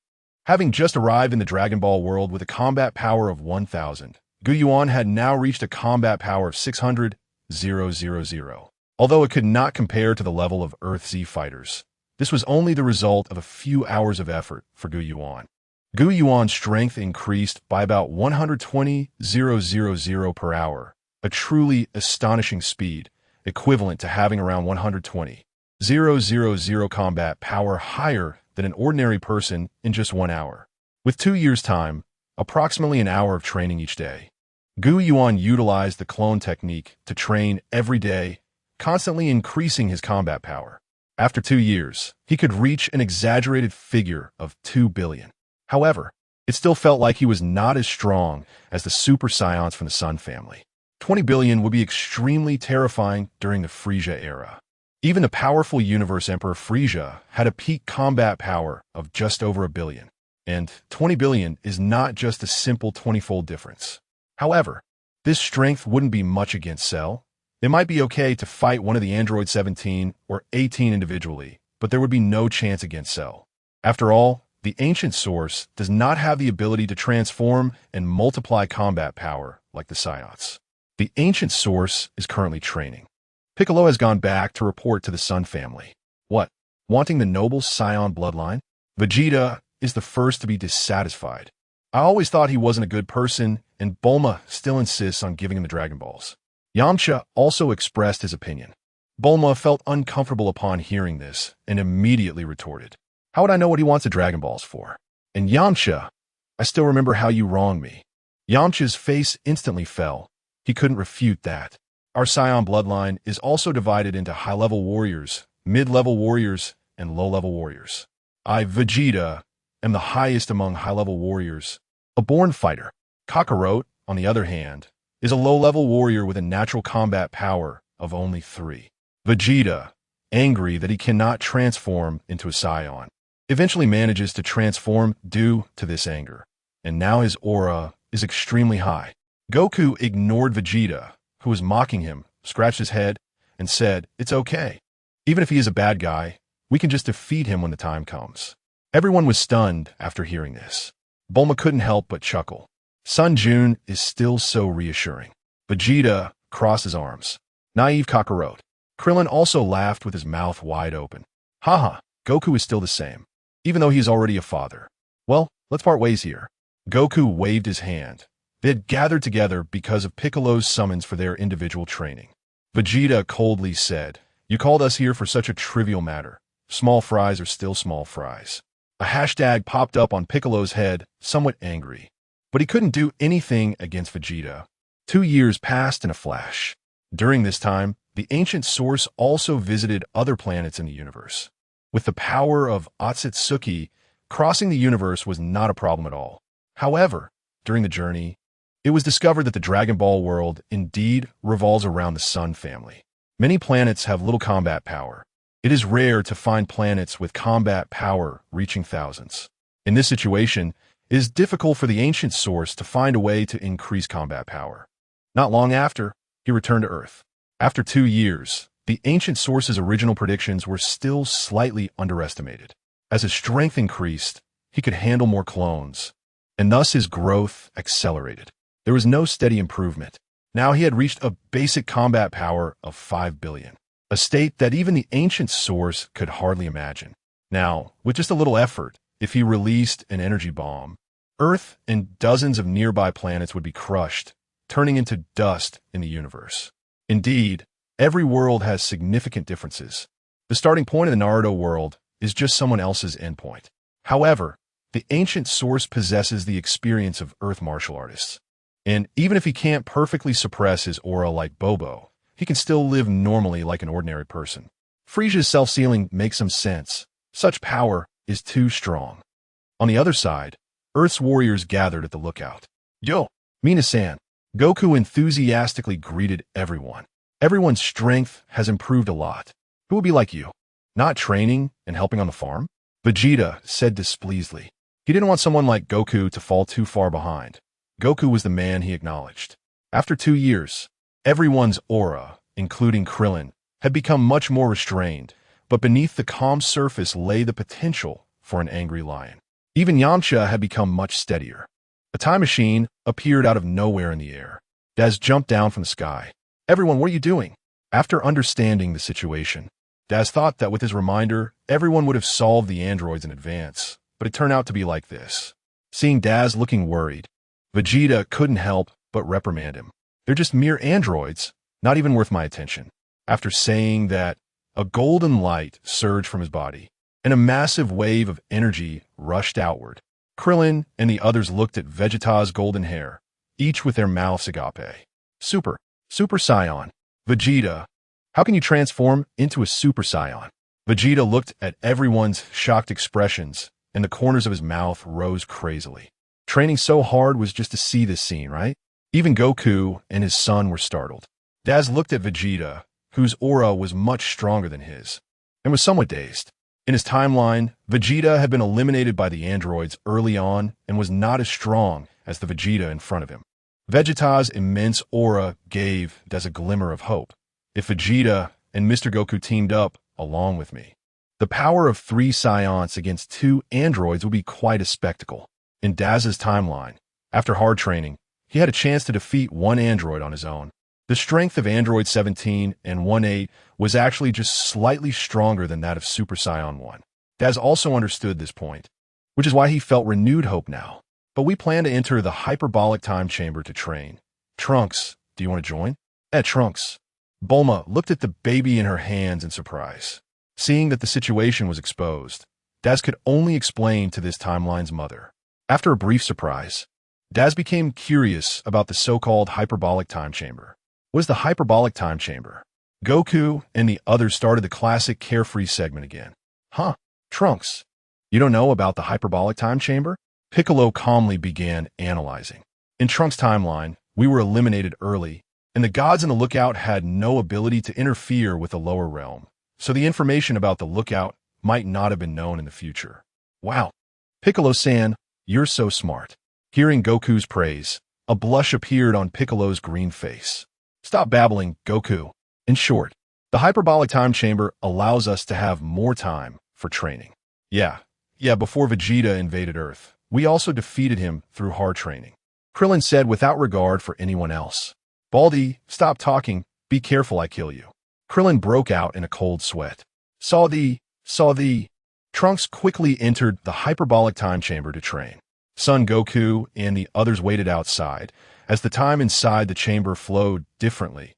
Having just arrived in the Dragon Ball world with a combat power of 1,000, Yuan had now reached a combat power of 600,000. Although it could not compare to the level of Earth-Z fighters, this was only the result of a few hours of effort for Yuan. Yuan's strength increased by about 120,000 per hour, a truly astonishing speed, equivalent to having around 120,000 combat power higher than an ordinary person in just 1 hour. With 2 years' time, approximately an hour of training each day, Yuan utilized the clone technique to train every day, constantly increasing his combat power. After 2 years, he could reach an exaggerated figure of 2 billion. However, it still felt like he was not as strong as the Super Scions from the Sun family. 20 billion would be extremely terrifying during the Frieza era. Even the powerful Universe Emperor Frieza had a peak combat power of just over 1 billion, and 20 billion is not just a simple 20-fold difference. However, this strength wouldn't be much against Cell. It might be okay to fight one of the Android 17 or 18 individually, but there would be no chance against Cell. After all, the ancient source does not have the ability to transform and multiply combat power like the Scions. The ancient source is currently training. Piccolo has gone back to report to the Sun family. What? Wanting the noble Scion bloodline? Vegeta is the first to be dissatisfied. I always thought he wasn't a good person, and Bulma still insists on giving him the Dragon Balls. Yamcha also expressed his opinion. Bulma felt uncomfortable upon hearing this and immediately retorted, "How would I know what he wants the Dragon Balls for? And Yamcha, I still remember how you wronged me." Yamcha's face instantly fell. He couldn't refute that. Our Scion bloodline is also divided into high-level warriors, mid-level warriors, and low-level warriors. I, Vegeta, am the highest among high-level warriors, a born fighter. Kakarot, on the other hand, is a low-level warrior with a natural combat power of only 3. Vegeta, angry that he cannot transform into a Scion, eventually manages to transform due to this anger, and now his aura is extremely high. Goku ignored Vegeta, who was mocking him, scratched his head, and said, "It's okay. Even if he is a bad guy, we can just defeat him when the time comes." Everyone was stunned after hearing this. Bulma couldn't help but chuckle. Sun Jun is still so reassuring. Vegeta crossed his arms. Naive Kakarot. Krillin also laughed with his mouth wide open. Haha, Goku is still the same, even though he is already a father. Well, let's part ways here. Goku waved his hand. They had gathered together because of Piccolo's summons for their individual training. Vegeta coldly said, "You called us here for such a trivial matter. Small fries are still small fries." A hashtag popped up on Piccolo's head, somewhat angry. But he couldn't do anything against Vegeta. 2 years passed in a flash. During this time, the ancient source also visited other planets in the universe. With the power of Otsutsuki, crossing the universe was not a problem at all. However, during the journey, it was discovered that the Dragon Ball world indeed revolves around the Sun family. Many planets have little combat power. It is rare to find planets with combat power reaching thousands. In this situation, it is difficult for the ancient source to find a way to increase combat power. Not long after, he returned to Earth. After 2 years, the ancient source's original predictions were still slightly underestimated. As his strength increased, he could handle more clones, and thus his growth accelerated. There was no steady improvement. Now he had reached a basic combat power of 5 billion, a state that even the ancient source could hardly imagine. Now, with just a little effort, if he released an energy bomb, Earth and dozens of nearby planets would be crushed, turning into dust in the universe. Indeed, every world has significant differences. The starting point of the Naruto world is just someone else's endpoint. However, the ancient source possesses the experience of Earth martial artists. And even if he can't perfectly suppress his aura like Bobo, he can still live normally like an ordinary person. Frisia's self-sealing makes some sense. Such power is too strong. On the other side, Earth's warriors gathered at the lookout. "Yo, Mina-san." Goku enthusiastically greeted everyone. "Everyone's strength has improved a lot. Who will be like you? Not training and helping on the farm?" Vegeta said displeasedly. He didn't want someone like Goku to fall too far behind. Goku was the man he acknowledged. After 2 years, everyone's aura, including Krillin, had become much more restrained, but beneath the calm surface lay the potential for an angry lion. Even Yamcha had become much steadier. A time machine appeared out of nowhere in the air. Daz jumped down from the sky. "Everyone, what are you doing?" After understanding the situation, Daz thought that with his reminder, everyone would have solved the androids in advance, but it turned out to be like this. Seeing Daz looking worried, Vegeta couldn't help but reprimand him. "They're just mere androids, not even worth my attention." After saying that, a golden light surged from his body, and a massive wave of energy rushed outward. Krillin and the others looked at Vegeta's golden hair, each with their mouths agape. Super Saiyan. Vegeta, how can you transform into a Super Saiyan?" Vegeta looked at everyone's shocked expressions, and the corners of his mouth rose crazily. Training so hard was just to see this scene, right? Even Goku and his son were startled. Daz looked at Vegeta, whose aura was much stronger than his, and was somewhat dazed. In his timeline, Vegeta had been eliminated by the androids early on and was not as strong as the Vegeta in front of him. Vegeta's immense aura gave Daz a glimmer of hope. If Vegeta and Mr. Goku teamed up along with me, the power of 3 Saiyans against 2 androids would be quite a spectacle. In Daz's timeline, after hard training, he had a chance to defeat 1 android on his own. The strength of Android 17 and 1-8 was actually just slightly stronger than that of Super Saiyan 1. Daz also understood this point, which is why he felt renewed hope now. But we plan to enter the hyperbolic time chamber to train. Trunks, do you want to join? Trunks. Bulma looked at the baby in her hands in surprise. Seeing that the situation was exposed, Daz could only explain to this timeline's mother. After a brief surprise, Daz became curious about the so-called hyperbolic time chamber. What is the hyperbolic time chamber? Goku and the others started the classic carefree segment again. Huh, Trunks, you don't know about the hyperbolic time chamber? Piccolo calmly began analyzing. In Trunks' timeline, we were eliminated early, and the gods in the lookout had no ability to interfere with the lower realm, so the information about the lookout might not have been known in the future. Wow, Piccolo-san, you're so smart. Hearing Goku's praise, a blush appeared on Piccolo's green face. Stop babbling, Goku. In short, the hyperbolic time chamber allows us to have more time for training. Yeah, before Vegeta invaded Earth, we also defeated him through hard training. Krillin said without regard for anyone else. Baldy, stop talking, be careful I kill you. Krillin broke out in a cold sweat. Saw thee. Trunks quickly entered the hyperbolic time chamber to train. Son Goku and the others waited outside, as the time inside the chamber flowed differently.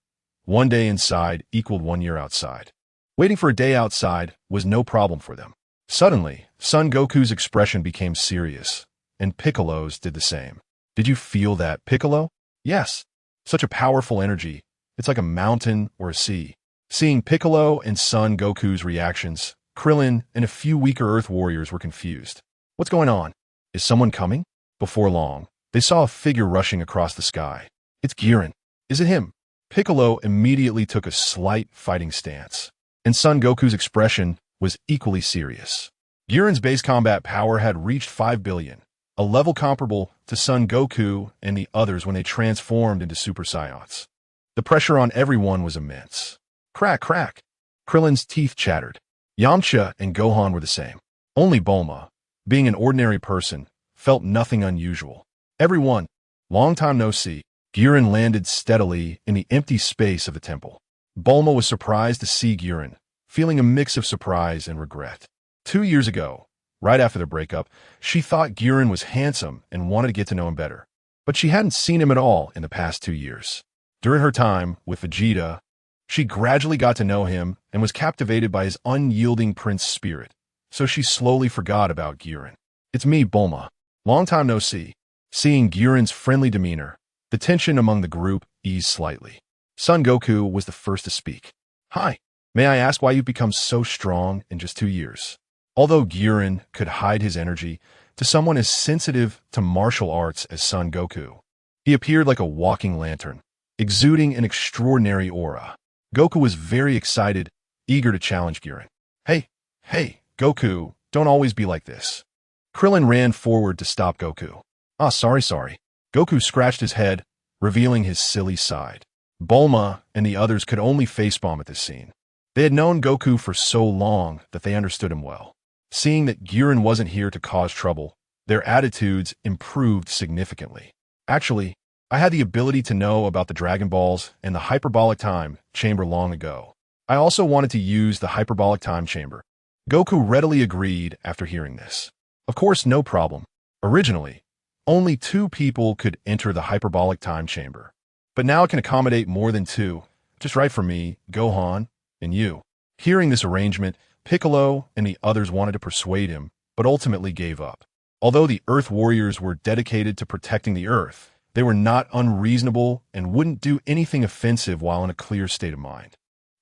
1 day inside equaled 1 year outside. Waiting for a day outside was no problem for them. Suddenly, Son Goku's expression became serious, and Piccolo's did the same. Did you feel that, Piccolo? Yes. Such a powerful energy. It's like a mountain or a sea. Seeing Piccolo and Son Goku's reactions, Krillin and a few weaker Earth warriors were confused. What's going on? Is someone coming? Before long, they saw a figure rushing across the sky. It's Giran. Is it him? Piccolo immediately took a slight fighting stance, and Son Goku's expression was equally serious. Giran's base combat power had reached 5 billion, a level comparable to Son Goku and the others when they transformed into Super Saiyans. The pressure on everyone was immense. Crack, crack. Krillin's teeth chattered. Yamcha and Gohan were the same. Only Bulma, being an ordinary person, felt nothing unusual. Everyone, long time no see. Giran landed steadily in the empty space of the temple. Bulma was surprised to see Giran, feeling a mix of surprise and regret. 2 years ago, right after their breakup, she thought Giran was handsome and wanted to get to know him better. But she hadn't seen him at all in the past 2 years. During her time with Vegeta, she gradually got to know him and was captivated by his unyielding prince spirit, so she slowly forgot about Giran. It's me, Bulma. Long time no see. Seeing Giran's friendly demeanor, the tension among the group eased slightly. Son Goku was the first to speak. Hi, may I ask why you've become so strong in just 2 years? Although Giran could hide his energy, to someone as sensitive to martial arts as Son Goku, he appeared like a walking lantern, exuding an extraordinary aura. Goku was very excited, eager to challenge Giran. Hey, Goku, don't always be like this. Krillin ran forward to stop Goku. Sorry. Goku scratched his head, revealing his silly side. Bulma and the others could only facepalm at this scene. They had known Goku for so long that they understood him well. Seeing that Giran wasn't here to cause trouble, their attitudes improved significantly. Actually, I had the ability to know about the Dragon Balls and the hyperbolic time chamber long ago. I also wanted to use the hyperbolic time chamber. Goku readily agreed after hearing this. Of course, no problem. Originally, only 2 people could enter the hyperbolic time chamber. But now it can accommodate more than 2, just right for me, Gohan, and you. Hearing this arrangement, Piccolo and the others wanted to persuade him, but ultimately gave up. Although the Earth Warriors were dedicated to protecting the Earth, they were not unreasonable and wouldn't do anything offensive while in a clear state of mind.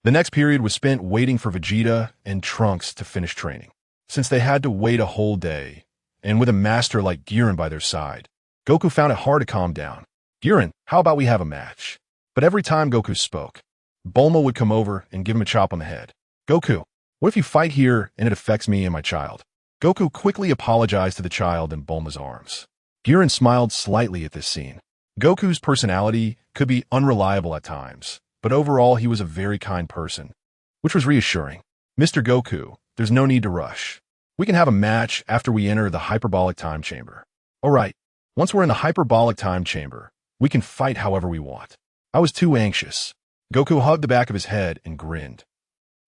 The next period was spent waiting for Vegeta and Trunks to finish training. Since they had to wait a whole day, and with a master like Giran by their side, Goku found it hard to calm down. Giran, how about we have a match? But every time Goku spoke, Bulma would come over and give him a chop on the head. Goku, what if you fight here and it affects me and my child? Goku quickly apologized to the child in Bulma's arms. Giran smiled slightly at this scene. Goku's personality could be unreliable at times, but overall he was a very kind person, which was reassuring. Mr. Goku, there's no need to rush. We can have a match after we enter the hyperbolic time chamber. Alright, once we're in the hyperbolic time chamber, we can fight however we want. I was too anxious. Goku hugged the back of his head and grinned.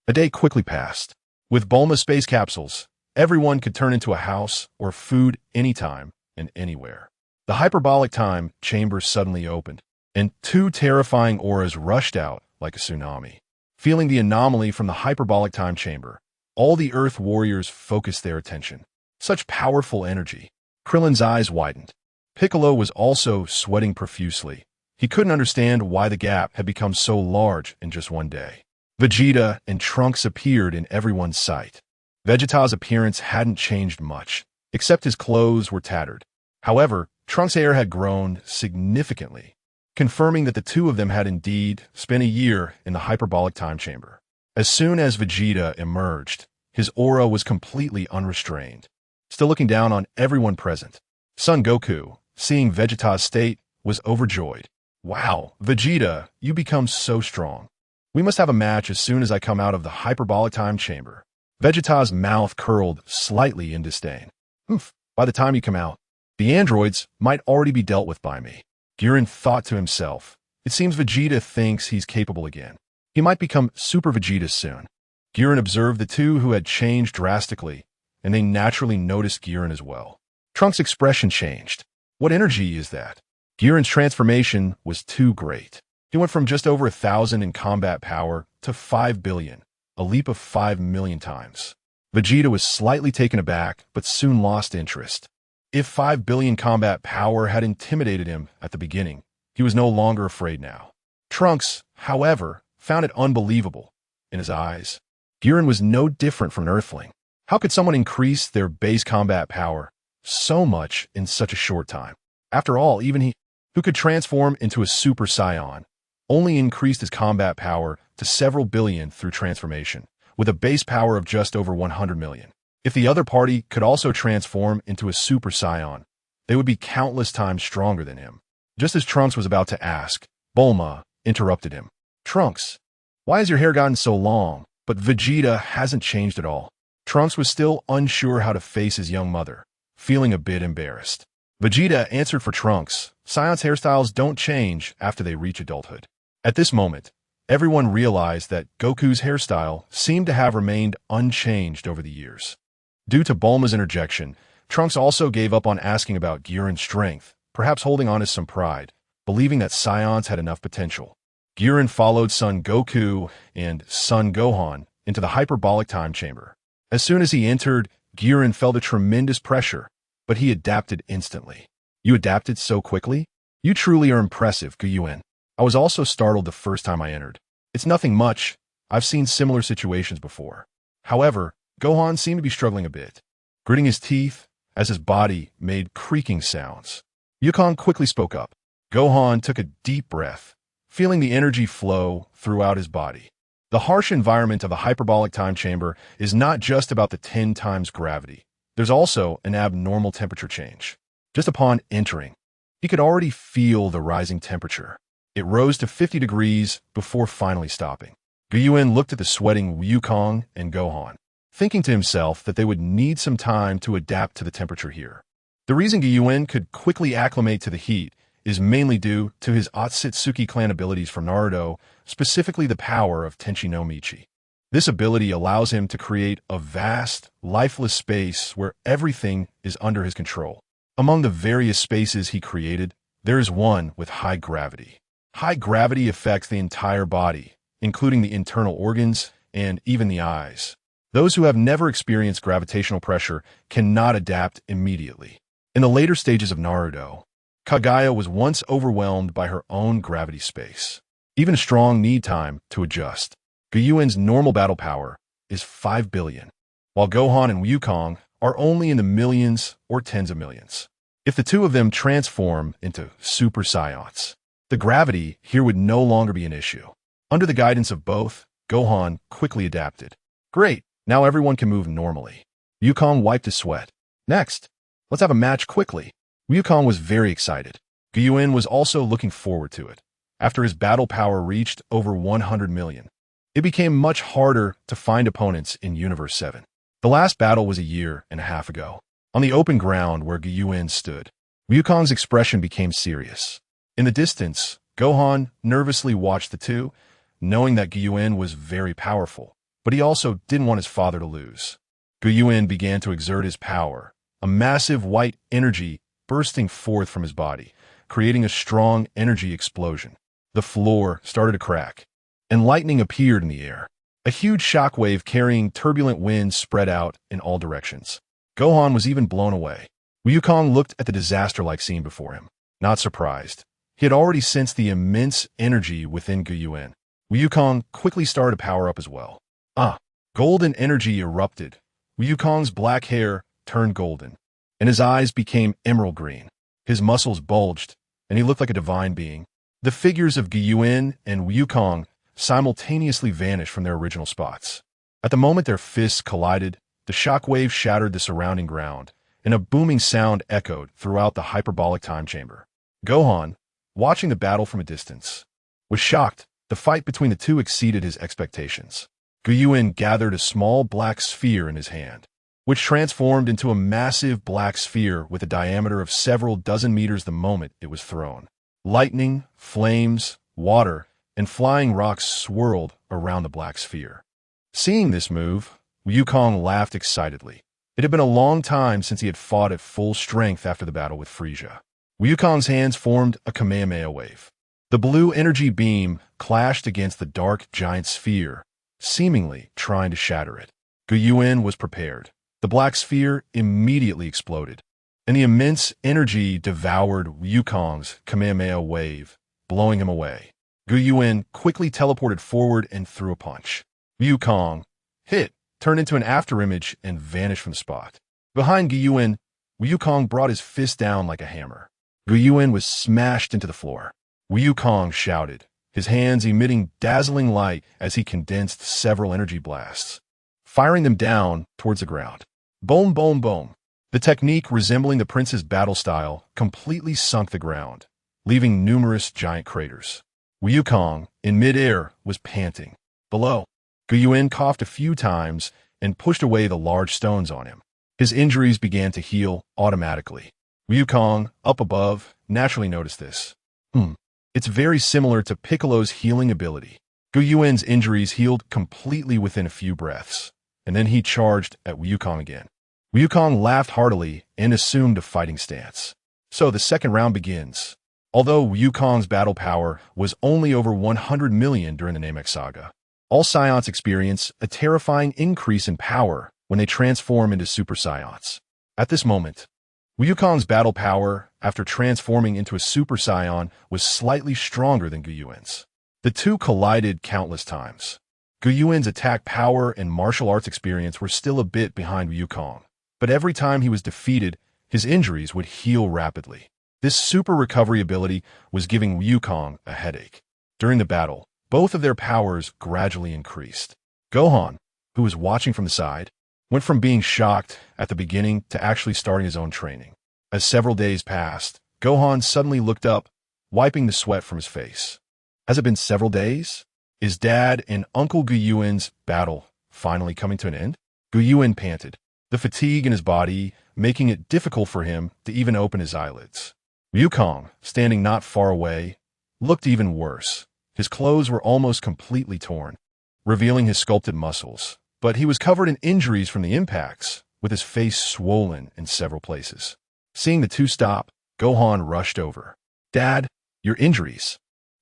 A day quickly passed. With Bulma's space capsules, Everyone could turn into a house or food anytime and anywhere. The hyperbolic time chamber suddenly opened, and two terrifying auras rushed out like a tsunami. Feeling the anomaly from the hyperbolic time chamber, all the Earth warriors focused their attention. Such powerful energy. Krillin's eyes widened. Piccolo was also sweating profusely. He couldn't understand why the gap had become so large in just one day. Vegeta and Trunks appeared in everyone's sight. Vegeta's appearance hadn't changed much, except his clothes were tattered. However, Trunks' hair had grown significantly, confirming that the two of them had indeed spent a year in the hyperbolic time chamber. As soon as Vegeta emerged, his aura was completely unrestrained, still looking down on everyone present. Son Goku, seeing Vegeta's state, was overjoyed. Wow, Vegeta, you become so strong. We must have a match as soon as I come out of the hyperbolic time chamber. Vegeta's mouth curled slightly in disdain. Oof, by the time you come out, the androids might already be dealt with by me. Gurren thought to himself. It seems Vegeta thinks he's capable again. He might become Super Vegeta soon. Gurren observed the two who had changed drastically, and they naturally noticed Gurren as well. Trunks' expression changed. What energy is that? Gurren's transformation was too great. He went from just over 1,000 in combat power to 5 billion, a leap of 5 million times. Vegeta was slightly taken aback, but soon lost interest. If 5 billion combat power had intimidated him at the beginning, he was no longer afraid now. Trunks, however, found it unbelievable. In his eyes, Gurren was no different from an Earthling. How could someone increase their base combat power so much in such a short time? After all, even he, who could transform into a Super Saiyan, only increased his combat power to several billion through transformation, with a base power of just over 100 million. If the other party could also transform into a Super Saiyan, they would be countless times stronger than him. Just as Trunks was about to ask, Bulma interrupted him. Trunks, why has your hair gotten so long? But Vegeta hasn't changed at all. Trunks was still unsure how to face his young mother, feeling a bit embarrassed. Vegeta answered for Trunks. Saiyans' hairstyles don't change after they reach adulthood. At this moment, everyone realized that Goku's hairstyle seemed to have remained unchanged over the years. Due to Bulma's interjection, Trunks also gave up on asking about Gurren's strength, perhaps holding on to some pride, believing that Saiyans had enough potential. Gurren followed Son Goku and Son Gohan into the hyperbolic time chamber. As soon as he entered, Gurren felt a tremendous pressure, but he adapted instantly. You adapted so quickly? You truly are impressive, Yuan. I was also startled the first time I entered. It's nothing much. I've seen similar situations before. However, Gohan seemed to be struggling a bit, gritting his teeth as his body made creaking sounds. Yukon quickly spoke up. Gohan took a deep breath, feeling the energy flow throughout his body. The harsh environment of the hyperbolic time chamber is not just about the 10 times gravity. There's also an abnormal temperature change. Just upon entering, he could already feel the rising temperature. It rose to 50 degrees before finally stopping. Gyuan looked at the sweating Wukong and Gohan, thinking to himself that they would need some time to adapt to the temperature here. The reason Gyuan could quickly acclimate to the heat is mainly due to his Otsutsuki clan abilities from Naruto, specifically the power of Tenchi no Michi. This ability allows him to create a vast, lifeless space where everything is under his control. Among the various spaces he created, there is one with high gravity. High gravity affects the entire body, including the internal organs and even the eyes. Those who have never experienced gravitational pressure cannot adapt immediately. In the later stages of Naruto, Kaguya was once overwhelmed by her own gravity space. Even strong need time to adjust. Gyuan's normal battle power is 5 billion, while Gohan and Wukong are only in the millions or tens of millions. If the two of them transform into Super Saiyans, the gravity here would no longer be an issue. Under the guidance of both, Gohan quickly adapted. Great, now everyone can move normally. Wukong wiped his sweat. Next, let's have a match quickly. Wukong was very excited. Gyuan was also looking forward to it. After his battle power reached over 100 million, it became much harder to find opponents in Universe 7. The last battle was a year and a half ago. On the open ground where Gyuan stood, Wukong's expression became serious. In the distance, Gohan nervously watched the two, knowing that Gyuan was very powerful, but he also didn't want his father to lose. Yuan began to exert his power, a massive white energy bursting forth from his body, creating a strong energy explosion. The floor started to crack, and lightning appeared in the air. A huge shockwave carrying turbulent winds spread out in all directions. Gohan was even blown away. Wukong looked at the disaster-like scene before him, not surprised. He had already sensed the immense energy within Yuan. Wukong quickly started to power up as well. Golden energy erupted. Wukong's black hair turned golden, and his eyes became emerald green. His muscles bulged, and he looked like a divine being. The figures of Yuan and Wukong simultaneously vanished from their original spots. At the moment their fists collided, the shockwave shattered the surrounding ground, and a booming sound echoed throughout the hyperbolic time chamber. Gohan, watching the battle from a distance, was shocked. The fight between the two exceeded his expectations. Yuan gathered a small black sphere in his hand, which transformed into a massive black sphere with a diameter of several dozen meters the moment it was thrown. Lightning, flames, water, and flying rocks swirled around the black sphere. Seeing this move, Wukong laughed excitedly. It had been a long time since he had fought at full strength after the battle with Frieza. Wukong's hands formed a Kamehameha wave. The blue energy beam clashed against the dark giant sphere, seemingly trying to shatter it. Yuan was prepared. The black sphere immediately exploded, and the immense energy devoured Wukong's Kamehameha wave, blowing him away. Yuan quickly teleported forward and threw a punch. Wukong hit, turned into an afterimage, and vanished from the spot. Behind Yuan, Wukong brought his fist down like a hammer. Yuan was smashed into the floor. Wukong shouted, his hands emitting dazzling light as he condensed several energy blasts, firing them down towards the ground. Boom, boom, boom. The technique, resembling the prince's battle style, completely sunk the ground, leaving numerous giant craters. Wukong, in midair, was panting. Below, Yuan coughed a few times and pushed away the large stones on him. His injuries began to heal automatically. Wukong, up above, naturally noticed this. It's very similar to Piccolo's healing ability. Yuan's injuries healed completely within a few breaths, and then he charged at Wukong again. Wukong laughed heartily and assumed a fighting stance. So the second round begins. Although Wukong's battle power was only over 100 million during the Namek saga, all Saions experience a terrifying increase in power when they transform into Super Saions. At this moment, Wukong's battle power, after transforming into a Super Saiyan, was slightly stronger than Yuan's. The two collided countless times. Yuan's attack power and martial arts experience were still a bit behind Wukong, but every time he was defeated, his injuries would heal rapidly. This super recovery ability was giving Wukong a headache. During the battle, both of their powers gradually increased. Gohan, who was watching from the side, went from being shocked at the beginning to actually starting his own training. As several days passed, Gohan suddenly looked up, wiping the sweat from his face. Has it been several days? Is Dad and Uncle Yuan's battle finally coming to an end? Yuan panted, the fatigue in his body making it difficult for him to even open his eyelids. Wukong, standing not far away, looked even worse. His clothes were almost completely torn, revealing his sculpted muscles, but he was covered in injuries from the impacts, with his face swollen in several places. Seeing the two stop, Gohan rushed over. Dad, your injuries.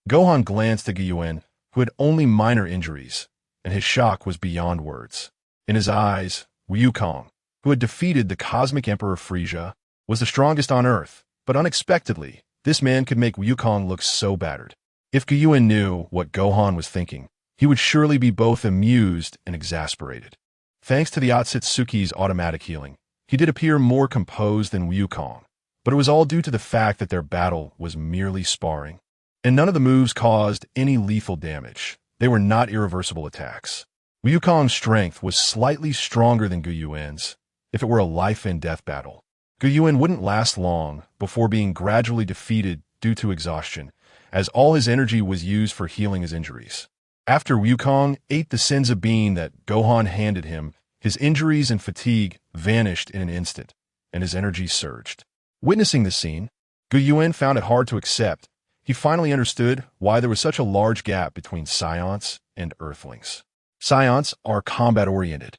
Gohan glanced at Yuan, who had only minor injuries, and his shock was beyond words. In his eyes, Wukong, who had defeated the Cosmic Emperor Frieza, was the strongest on Earth, but unexpectedly, this man could make Wukong look so battered. If Yuan knew what Gohan was thinking, he would surely be both amused and exasperated. Thanks to the Otsutsuki's automatic healing, he did appear more composed than Wukong, but it was all due to the fact that their battle was merely sparring, and none of the moves caused any lethal damage. They were not irreversible attacks. Wukong's strength was slightly stronger than Yuan's. If it were a life-and-death battle, Yuan wouldn't last long before being gradually defeated due to exhaustion, as all his energy was used for healing his injuries. After Wukong ate the senzu bean that Gohan handed him, his injuries and fatigue vanished in an instant, and his energy surged. Witnessing this scene, Yuan found it hard to accept. He finally understood why there was such a large gap between Saions and Earthlings. Saions are combat-oriented,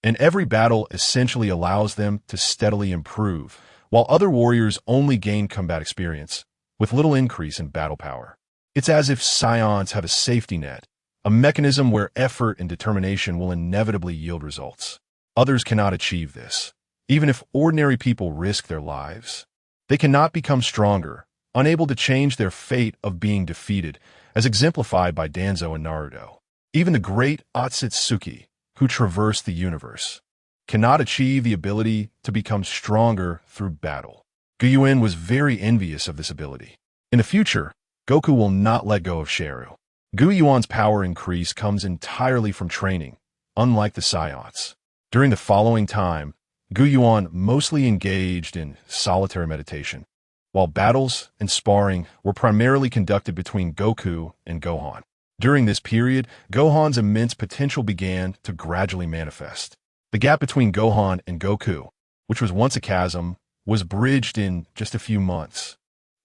and every battle essentially allows them to steadily improve, while other warriors only gain combat experience, with little increase in battle power. It's as if Scions have a safety net, a mechanism where effort and determination will inevitably yield results. Others cannot achieve this. Even if ordinary people risk their lives, they cannot become stronger, unable to change their fate of being defeated, as exemplified by Danzo and Naruto. Even the great Otsutsuki, who traverse the universe, cannot achieve the ability to become stronger through battle. Yuan was very envious of this ability. In the future, Goku will not let go of Sheru. Yuan's power increase comes entirely from training, unlike the Scions. During the following time, Yuan mostly engaged in solitary meditation, while battles and sparring were primarily conducted between Goku and Gohan. During this period, Gohan's immense potential began to gradually manifest. The gap between Gohan and Goku, which was once a chasm, was bridged in just a few months,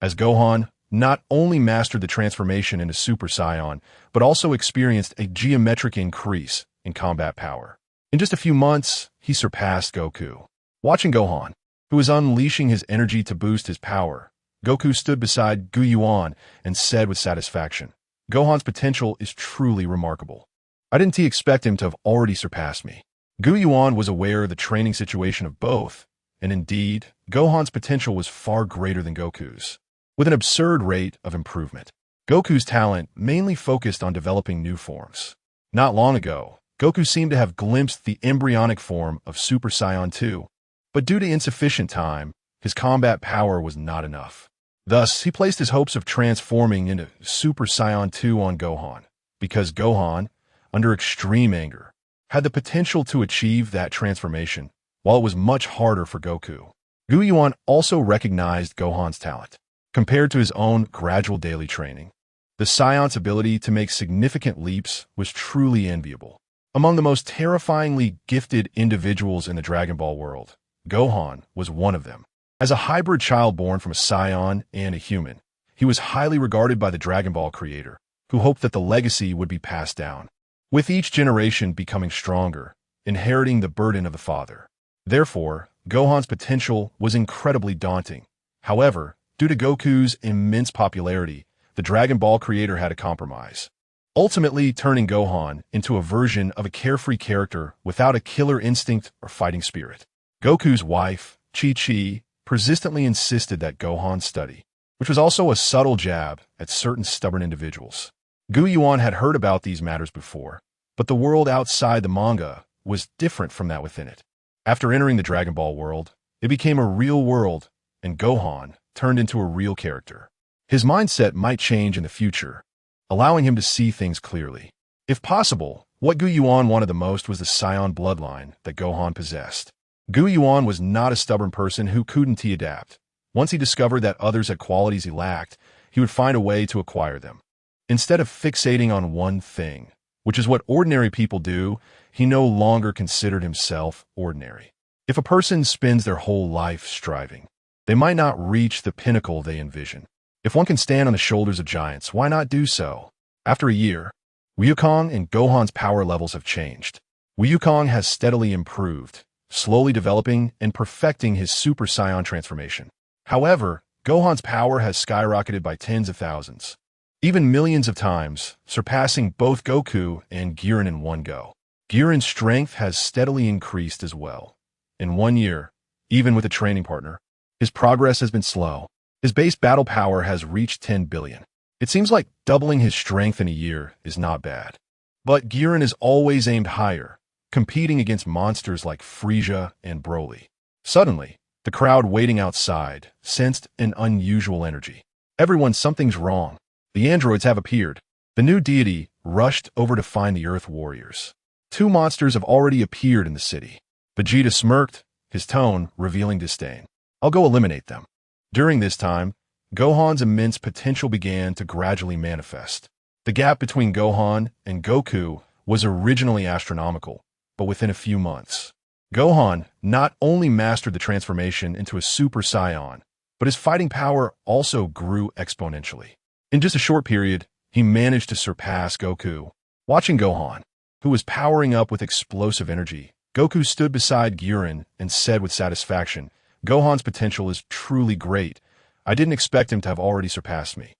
as Gohan not only mastered the transformation into Super Saiyan, but also experienced a geometric increase in combat power. In just a few months, he surpassed Goku. Watching Gohan, who was unleashing his energy to boost his power, Goku stood beside Yuan and said with satisfaction, "Gohan's potential is truly remarkable. I didn't expect him to have already surpassed me." Yuan was aware of the training situation of both, and indeed, Gohan's potential was far greater than Goku's, with an absurd rate of improvement. Goku's talent mainly focused on developing new forms. Not long ago, Goku seemed to have glimpsed the embryonic form of Super Saiyan 2, but due to insufficient time, his combat power was not enough. Thus, he placed his hopes of transforming into Super Saiyan 2 on Gohan, because Gohan, under extreme anger, had the potential to achieve that transformation, while it was much harder for Goku. Yuan also recognized Gohan's talent. Compared to his own gradual daily training, the Scion's ability to make significant leaps was truly enviable. Among the most terrifyingly gifted individuals in the Dragon Ball world, Gohan was one of them. As a hybrid child born from a Scion and a human, he was highly regarded by the Dragon Ball creator, who hoped that the legacy would be passed down, with each generation becoming stronger, inheriting the burden of the father. Therefore, Gohan's potential was incredibly daunting. However, due to Goku's immense popularity, the Dragon Ball creator had a compromise, ultimately turning Gohan into a version of a carefree character without a killer instinct or fighting spirit. Goku's wife, Chi-Chi, persistently insisted that Gohan study, which was also a subtle jab at certain stubborn individuals. Yuan had heard about these matters before, but the world outside the manga was different from that within it. After entering the Dragon Ball world, it became a real world, and Gohan turned into a real character. His mindset might change in the future, allowing him to see things clearly. If possible, what Yuan wanted the most was the Scion bloodline that Gohan possessed. Yuan was not a stubborn person who couldn't adapt. Once he discovered that others had qualities he lacked, he would find a way to acquire them. Instead of fixating on one thing, which is what ordinary people do, he no longer considered himself ordinary. If a person spends their whole life striving, they might not reach the pinnacle they envision. If one can stand on the shoulders of giants, why not do so? After a year, Wukong and Gohan's power levels have changed. Wukong has steadily improved, slowly developing and perfecting his Super Saiyan transformation. However, Gohan's power has skyrocketed by tens of thousands, even millions of times, surpassing both Goku and Eren in one go. Eren's strength has steadily increased as well. In 1 year, even with a training partner, his progress has been slow. His base battle power has reached 10 billion. It seems like doubling his strength in a year is not bad. But Eren is always aimed higher, competing against monsters like Frieza and Broly. Suddenly, the crowd waiting outside sensed an unusual energy. Everyone, something's wrong. The androids have appeared. The new deity rushed over to find the Earth Warriors. 2 monsters have already appeared in the city. Vegeta smirked, his tone revealing disdain. "I'll go eliminate them." During this time, Gohan's immense potential began to gradually manifest. The gap between Gohan and Goku was originally astronomical, but within a few months, Gohan not only mastered the transformation into a Super Saiyan, but his fighting power also grew exponentially. In just a short period, he managed to surpass Goku. Watching Gohan, who was powering up with explosive energy, Goku stood beside Eren and said with satisfaction, "Gohan's potential is truly great. I didn't expect him to have already surpassed me."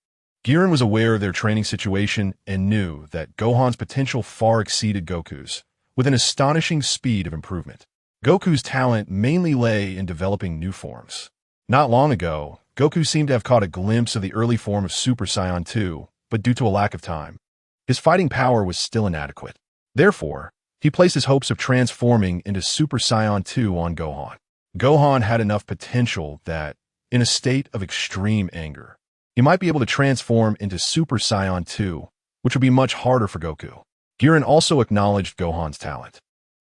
Eren was aware of their training situation and knew that Gohan's potential far exceeded Goku's, with an astonishing speed of improvement. Goku's talent mainly lay in developing new forms. Not long ago, Goku seemed to have caught a glimpse of the early form of Super Saiyan 2, but due to a lack of time, his fighting power was still inadequate. Therefore, he placed his hopes of transforming into Super Saiyan 2 on Gohan. Gohan had enough potential that, in a state of extreme anger, he might be able to transform into Super Saiyan 2, which would be much harder for Goku. Eren also acknowledged Gohan's talent.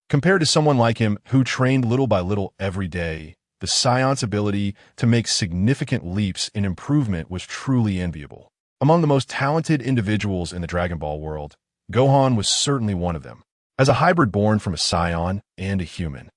Compared to someone like him who trained little by little every day, the Saiyant's ability to make significant leaps in improvement was truly enviable. Among the most talented individuals in the Dragon Ball world, Gohan was certainly one of them. As a hybrid born from a Saiyan and a human,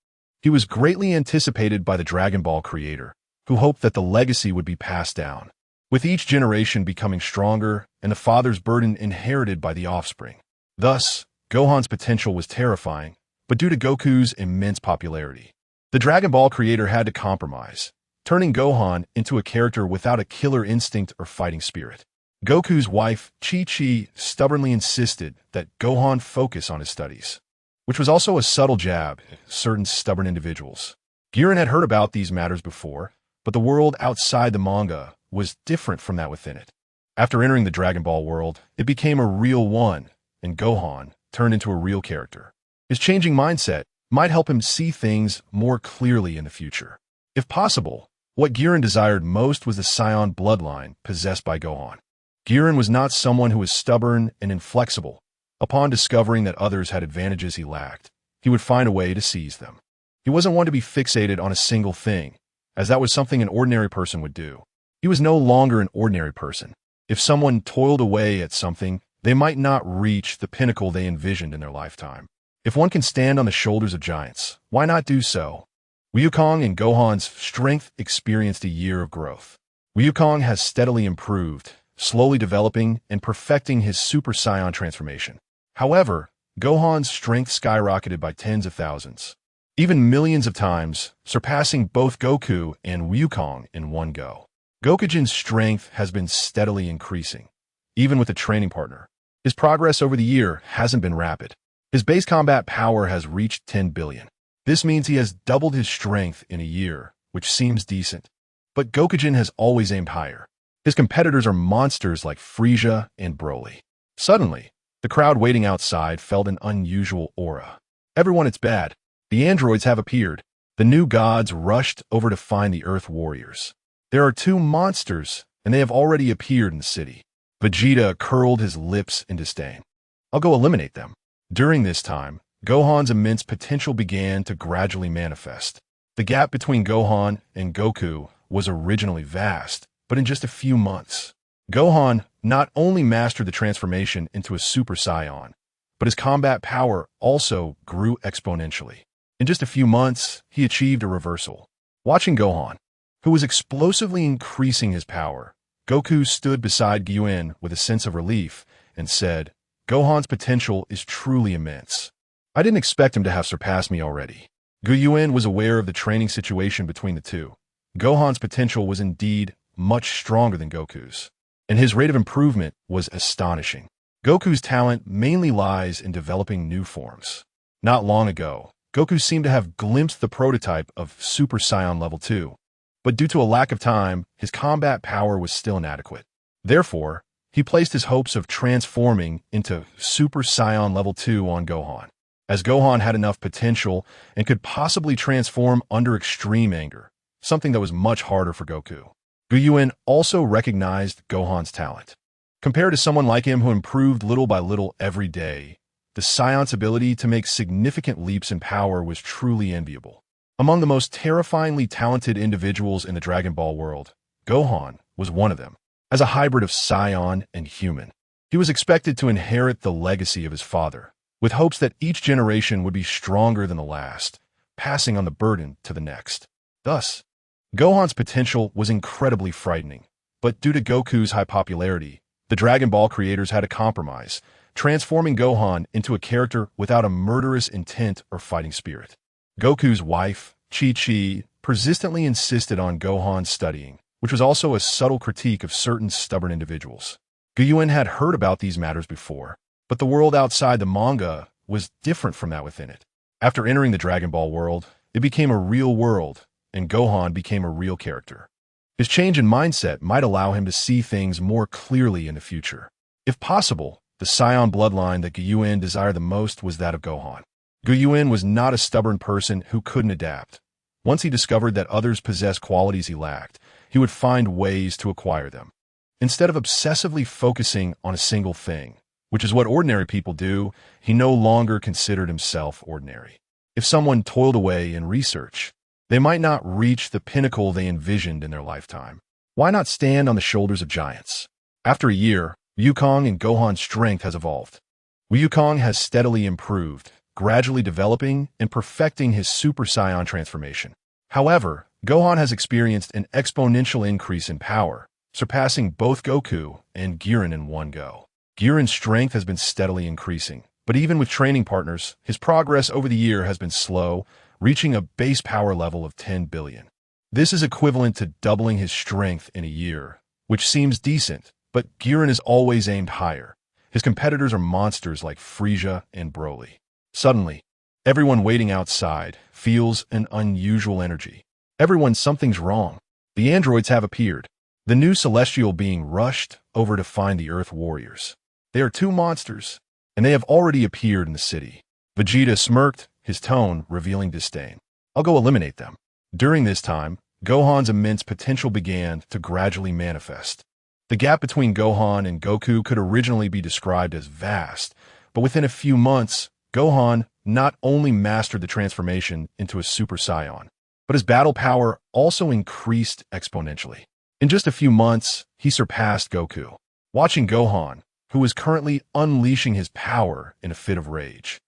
he was greatly anticipated by the Dragon Ball creator, who hoped that the legacy would be passed down, with each generation becoming stronger and the father's burden inherited by the offspring. Thus, Gohan's potential was terrifying, but due to Goku's immense popularity, the Dragon Ball creator had to compromise, turning Gohan into a character without a killer instinct or fighting spirit. Goku's wife, Chi-Chi, stubbornly insisted that Gohan focus on his studies, which was also a subtle jab at certain stubborn individuals. Eren had heard about these matters before, but the world outside the manga was different from that within it. After entering the Dragon Ball world, it became a real one, and Gohan turned into a real character. His changing mindset might help him see things more clearly in the future. If possible, what Eren desired most was the Saiyan bloodline possessed by Gohan. Eren was not someone who was stubborn and inflexible. Upon discovering that others had advantages he lacked, he would find a way to seize them. He wasn't one to be fixated on a single thing, as that was something an ordinary person would do. He was no longer an ordinary person. If someone toiled away at something, they might not reach the pinnacle they envisioned in their lifetime. If one can stand on the shoulders of giants, why not do so? Wukong and Gohan's strength experienced a year of growth. Wukong has steadily improved, slowly developing and perfecting his Super Saiyan transformation. However, Gohan's strength skyrocketed by tens of thousands, even millions of times, surpassing both Goku and Wukong in one go. Gokujin's strength has been steadily increasing, even with a training partner. His progress over the year hasn't been rapid. His base combat power has reached 10 billion. This means he has doubled his strength in a year, which seems decent. But Gokujin has always aimed higher. His competitors are monsters like Frieza and Broly. Suddenly, the crowd waiting outside felt an unusual aura. Everyone, it's bad. The androids have appeared. The new gods rushed over to find the Earth Warriors. There are two monsters, and they have already appeared in the city. Vegeta curled his lips in disdain. I'll go eliminate them. During this time, Gohan's immense potential began to gradually manifest. The gap between Gohan and Goku was originally vast, but in just a few months, Gohan not only mastered the transformation into a Super Saiyan, but his combat power also grew exponentially. In just a few months, he achieved a reversal. Watching Gohan, who was explosively increasing his power, Goku stood beside Yuan with a sense of relief and said, "Gohan's potential is truly immense. I didn't expect him to have surpassed me already." Yuan was aware of the training situation between the two. Gohan's potential was indeed much stronger than Goku's, and his rate of improvement was astonishing. Goku's talent mainly lies in developing new forms. Not long ago, Goku seemed to have glimpsed the prototype of Super Saiyan Level 2, but due to a lack of time, his combat power was still inadequate. Therefore, he placed his hopes of transforming into Super Saiyan Level 2 on Gohan, as Gohan had enough potential and could possibly transform under extreme anger, something that was much harder for Goku. Yuan also recognized Gohan's talent. Compared to someone like him who improved little by little every day, the Saiyant's ability to make significant leaps in power was truly enviable. Among the most terrifyingly talented individuals in the Dragon Ball world, Gohan was one of them. As a hybrid of Saiyan and human, he was expected to inherit the legacy of his father, with hopes that each generation would be stronger than the last, passing on the burden to the next. Thus, Gohan's potential was incredibly frightening, but due to Goku's high popularity, the Dragon Ball creators had to compromise, transforming Gohan into a character without a murderous intent or fighting spirit. Goku's wife, Chi-Chi, persistently insisted on Gohan studying, which was also a subtle critique of certain stubborn individuals. Yuan had heard about these matters before, but the world outside the manga was different from that within it. After entering the Dragon Ball world, it became a real world, and Gohan became a real character. His change in mindset might allow him to see things more clearly in the future. If possible, the Scion bloodline that Yuan desired the most was that of Gohan. Yuan was not a stubborn person who couldn't adapt. Once he discovered that others possessed qualities he lacked, he would find ways to acquire them. Instead of obsessively focusing on a single thing, which is what ordinary people do, he no longer considered himself ordinary. If someone toiled away in research, they might not reach the pinnacle they envisioned in their lifetime. Why not stand on the shoulders of giants? After a year, Wukong and Gohan's strength has evolved. Wukong has steadily improved, gradually developing and perfecting his Super Saiyan transformation. However, Gohan has experienced an exponential increase in power, surpassing both Goku and Eren in one go. Eren's strength has been steadily increasing, but even with training partners, his progress over the year has been slow, reaching a base power level of 10 billion. This is equivalent to doubling his strength in a year, which seems decent, but Eren is always aimed higher. His competitors are monsters like Frieza and Broly. Suddenly, everyone waiting outside feels an unusual energy. Something's wrong. The androids have appeared. The new celestial being rushed over to find the Earth Warriors. They are two monsters, and they have already appeared in the city. Vegeta smirked, his tone revealing disdain. I'll go eliminate them. During this time, Gohan's immense potential began to gradually manifest. The gap between Gohan and Goku could originally be described as vast, but within a few months, Gohan not only mastered the transformation into a Super Saiyan, but his battle power also increased exponentially. In just a few months, he surpassed Goku. Watching Gohan, who was currently unleashing his power in a fit of rage.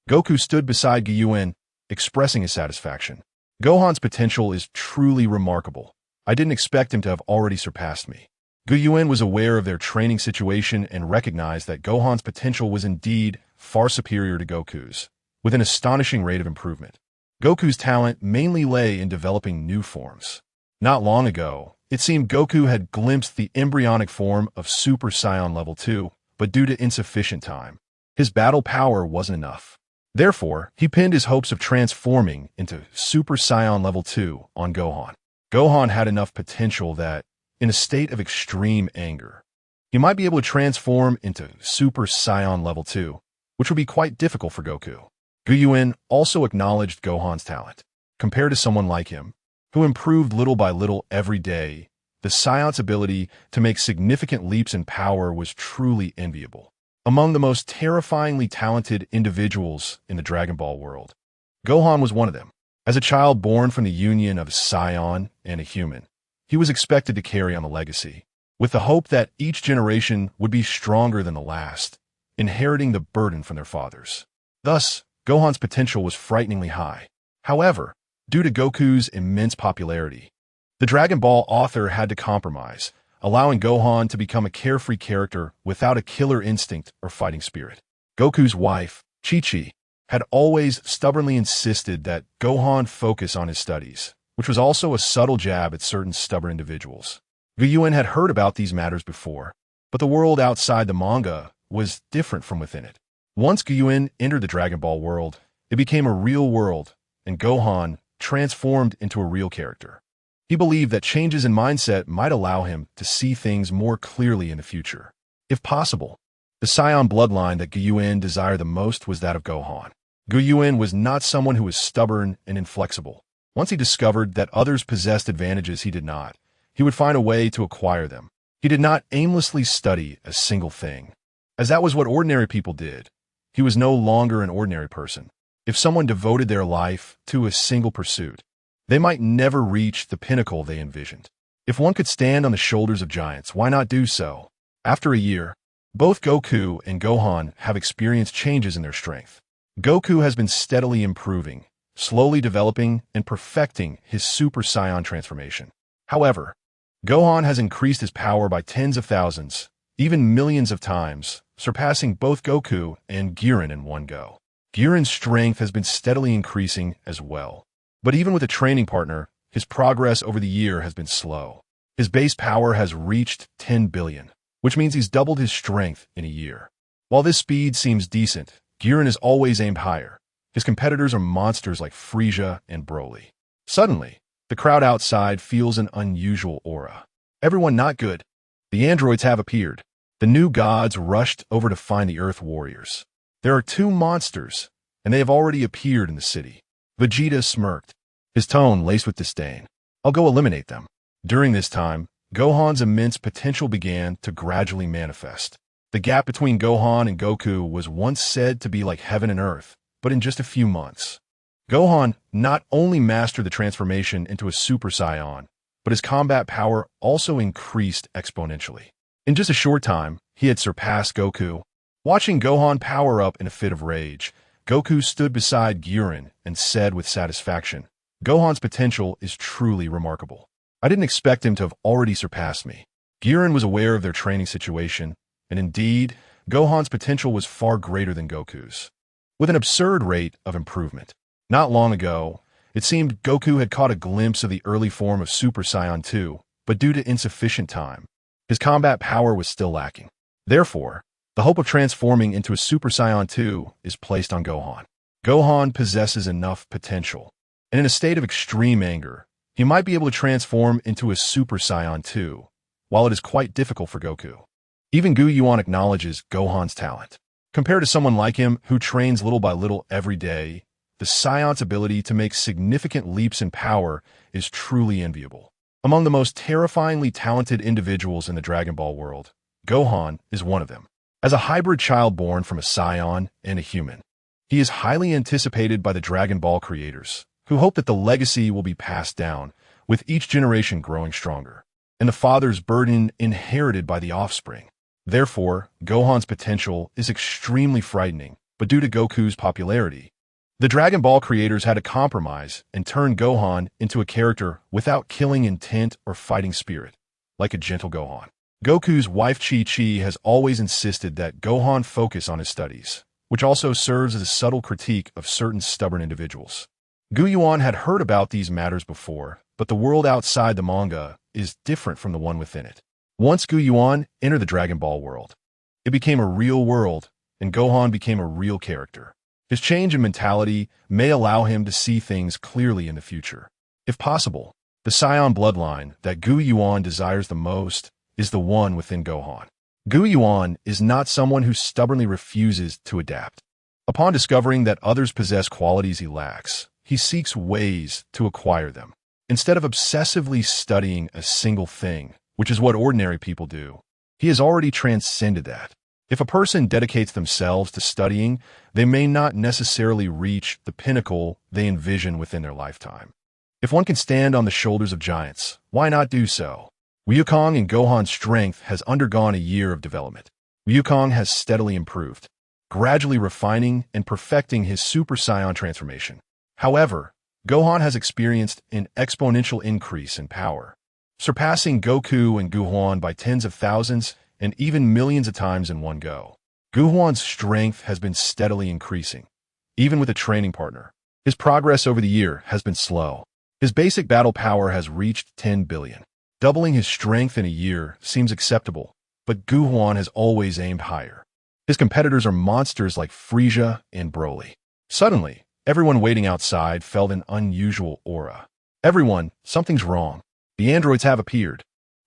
Goku stood beside Yuan, expressing his satisfaction. Gohan's potential is truly remarkable. I didn't expect him to have already surpassed me. Yuan was aware of their training situation and recognized that Gohan's potential was indeed far superior to Goku's, with an astonishing rate of improvement. Goku's talent mainly lay in developing new forms. Not long ago, it seemed Goku had glimpsed the embryonic form of Super Saiyan Level 2, but due to insufficient time, his battle power wasn't enough. Therefore, he pinned his hopes of transforming into Super Saiyan Level 2 on Gohan. Gohan had enough potential that, in a state of extreme anger, he might be able to transform into Super Saiyan Level 2, which would be quite difficult for Goku. Yuan also acknowledged Gohan's talent. Compared to someone like him, who improved little by little every day, the Saiyant's ability to make significant leaps in power was truly enviable. Among the most terrifyingly talented individuals in the Dragon Ball world, Gohan was one of them. As a child born from the union of a Saiyan and a human, he was expected to carry on the legacy, with the hope that each generation would be stronger than the last, inheriting the burden from their fathers. Thus, Gohan's potential was frighteningly high. However, due to Goku's immense popularity, the Dragon Ball author had to compromise, allowing Gohan to become a carefree character without a killer instinct or fighting spirit. Goku's wife, Chi-Chi, had always stubbornly insisted that Gohan focus on his studies, which was also a subtle jab at certain stubborn individuals. Yuan had heard about these matters before, but the world outside the manga was different from within it. Once Yuan entered the Dragon Ball world, it became a real world, and Gohan transformed into a real character. He believed that changes in mindset might allow him to see things more clearly in the future. If possible, the Scion bloodline that Yuan desired the most was that of Gohan. Yuan was not someone who was stubborn and inflexible. Once he discovered that others possessed advantages he did not, he would find a way to acquire them. He did not aimlessly study a single thing, as that was what ordinary people did. He was no longer an ordinary person. If someone devoted their life to a single pursuit, they might never reach the pinnacle they envisioned. If one could stand on the shoulders of giants, why not do so? After a year, both Goku and Gohan have experienced changes in their strength. Goku has been steadily improving, slowly developing and perfecting his Super Saiyan transformation. However, Gohan has increased his power by tens of thousands, even millions of times, surpassing both Goku and Eren in one go. Giran's strength has been steadily increasing as well. But even with a training partner, his progress over the year has been slow. His base power has reached 10 billion, which means he's doubled his strength in a year. While this speed seems decent, Giran has always aimed higher. His competitors are monsters like Frisia and Broly. Suddenly, the crowd outside feels an unusual aura. Everyone not good. The androids have appeared. The new gods rushed over to find the Earth Warriors. There are 2 monsters, and they have already appeared in the city. Vegeta smirked, his tone laced with disdain. I'll go eliminate them. During this time, Gohan's immense potential began to gradually manifest. The gap between Gohan and Goku was once said to be like heaven and earth, but in just a few months, Gohan not only mastered the transformation into a Super Saiyan, but his combat power also increased exponentially. In just a short time, he had surpassed Goku. Watching Gohan power up in a fit of rage, Goku stood beside Giran and said with satisfaction, Gohan's potential is truly remarkable. I didn't expect him to have already surpassed me. Giran was aware of their training situation, and indeed, Gohan's potential was far greater than Goku's, with an absurd rate of improvement. Not long ago, it seemed Goku had caught a glimpse of the early form of Super Saiyan 2, but due to insufficient time, his combat power was still lacking. Therefore, the hope of transforming into a Super Saiyan 2 is placed on Gohan. Gohan possesses enough potential, and in a state of extreme anger, he might be able to transform into a Super Saiyan 2, while it is quite difficult for Goku. Even Yuan acknowledges Gohan's talent. Compared to someone like him who trains little by little every day, the Saiyant's ability to make significant leaps in power is truly enviable. Among the most terrifyingly talented individuals in the Dragon Ball world, Gohan is one of them. As a hybrid child born from a Saiyan and a human, he is highly anticipated by the Dragon Ball creators, who hope that the legacy will be passed down, with each generation growing stronger, and the father's burden inherited by the offspring. Therefore, Gohan's potential is extremely frightening, but due to Goku's popularity, the Dragon Ball creators had to compromise and turn Gohan into a character without killing intent or fighting spirit, like a gentle Gohan. Goku's wife Chi-Chi has always insisted that Gohan focus on his studies, which also serves as a subtle critique of certain stubborn individuals. Yuan had heard about these matters before, but the world outside the manga is different from the one within it. Once Yuan entered the Dragon Ball world, it became a real world, and Gohan became a real character. His change in mentality may allow him to see things clearly in the future. If possible, the Saiyan bloodline that Yuan desires the most is the one within Gohan. Yuan is not someone who stubbornly refuses to adapt. Upon discovering that others possess qualities he lacks, he seeks ways to acquire them. Instead of obsessively studying a single thing, which is what ordinary people do, he has already transcended that. If a person dedicates themselves to studying, they may not necessarily reach the pinnacle they envision within their lifetime. If one can stand on the shoulders of giants, why not do so? Wukong and Gohan's strength has undergone a year of development. Wukong has steadily improved, gradually refining and perfecting his Super Saiyan transformation. However, Gohan has experienced an exponential increase in power, surpassing Goku and Guhuan by tens of thousands and even millions of times in one go. Guhuan's strength has been steadily increasing, even with a training partner. His progress over the year has been slow. His basic battle power has reached 10 billion. Doubling his strength in a year seems acceptable, but Guhuan has always aimed higher. His competitors are monsters like Frisia and Broly. Suddenly, everyone waiting outside felt an unusual aura. Everyone, something's wrong. The androids have appeared.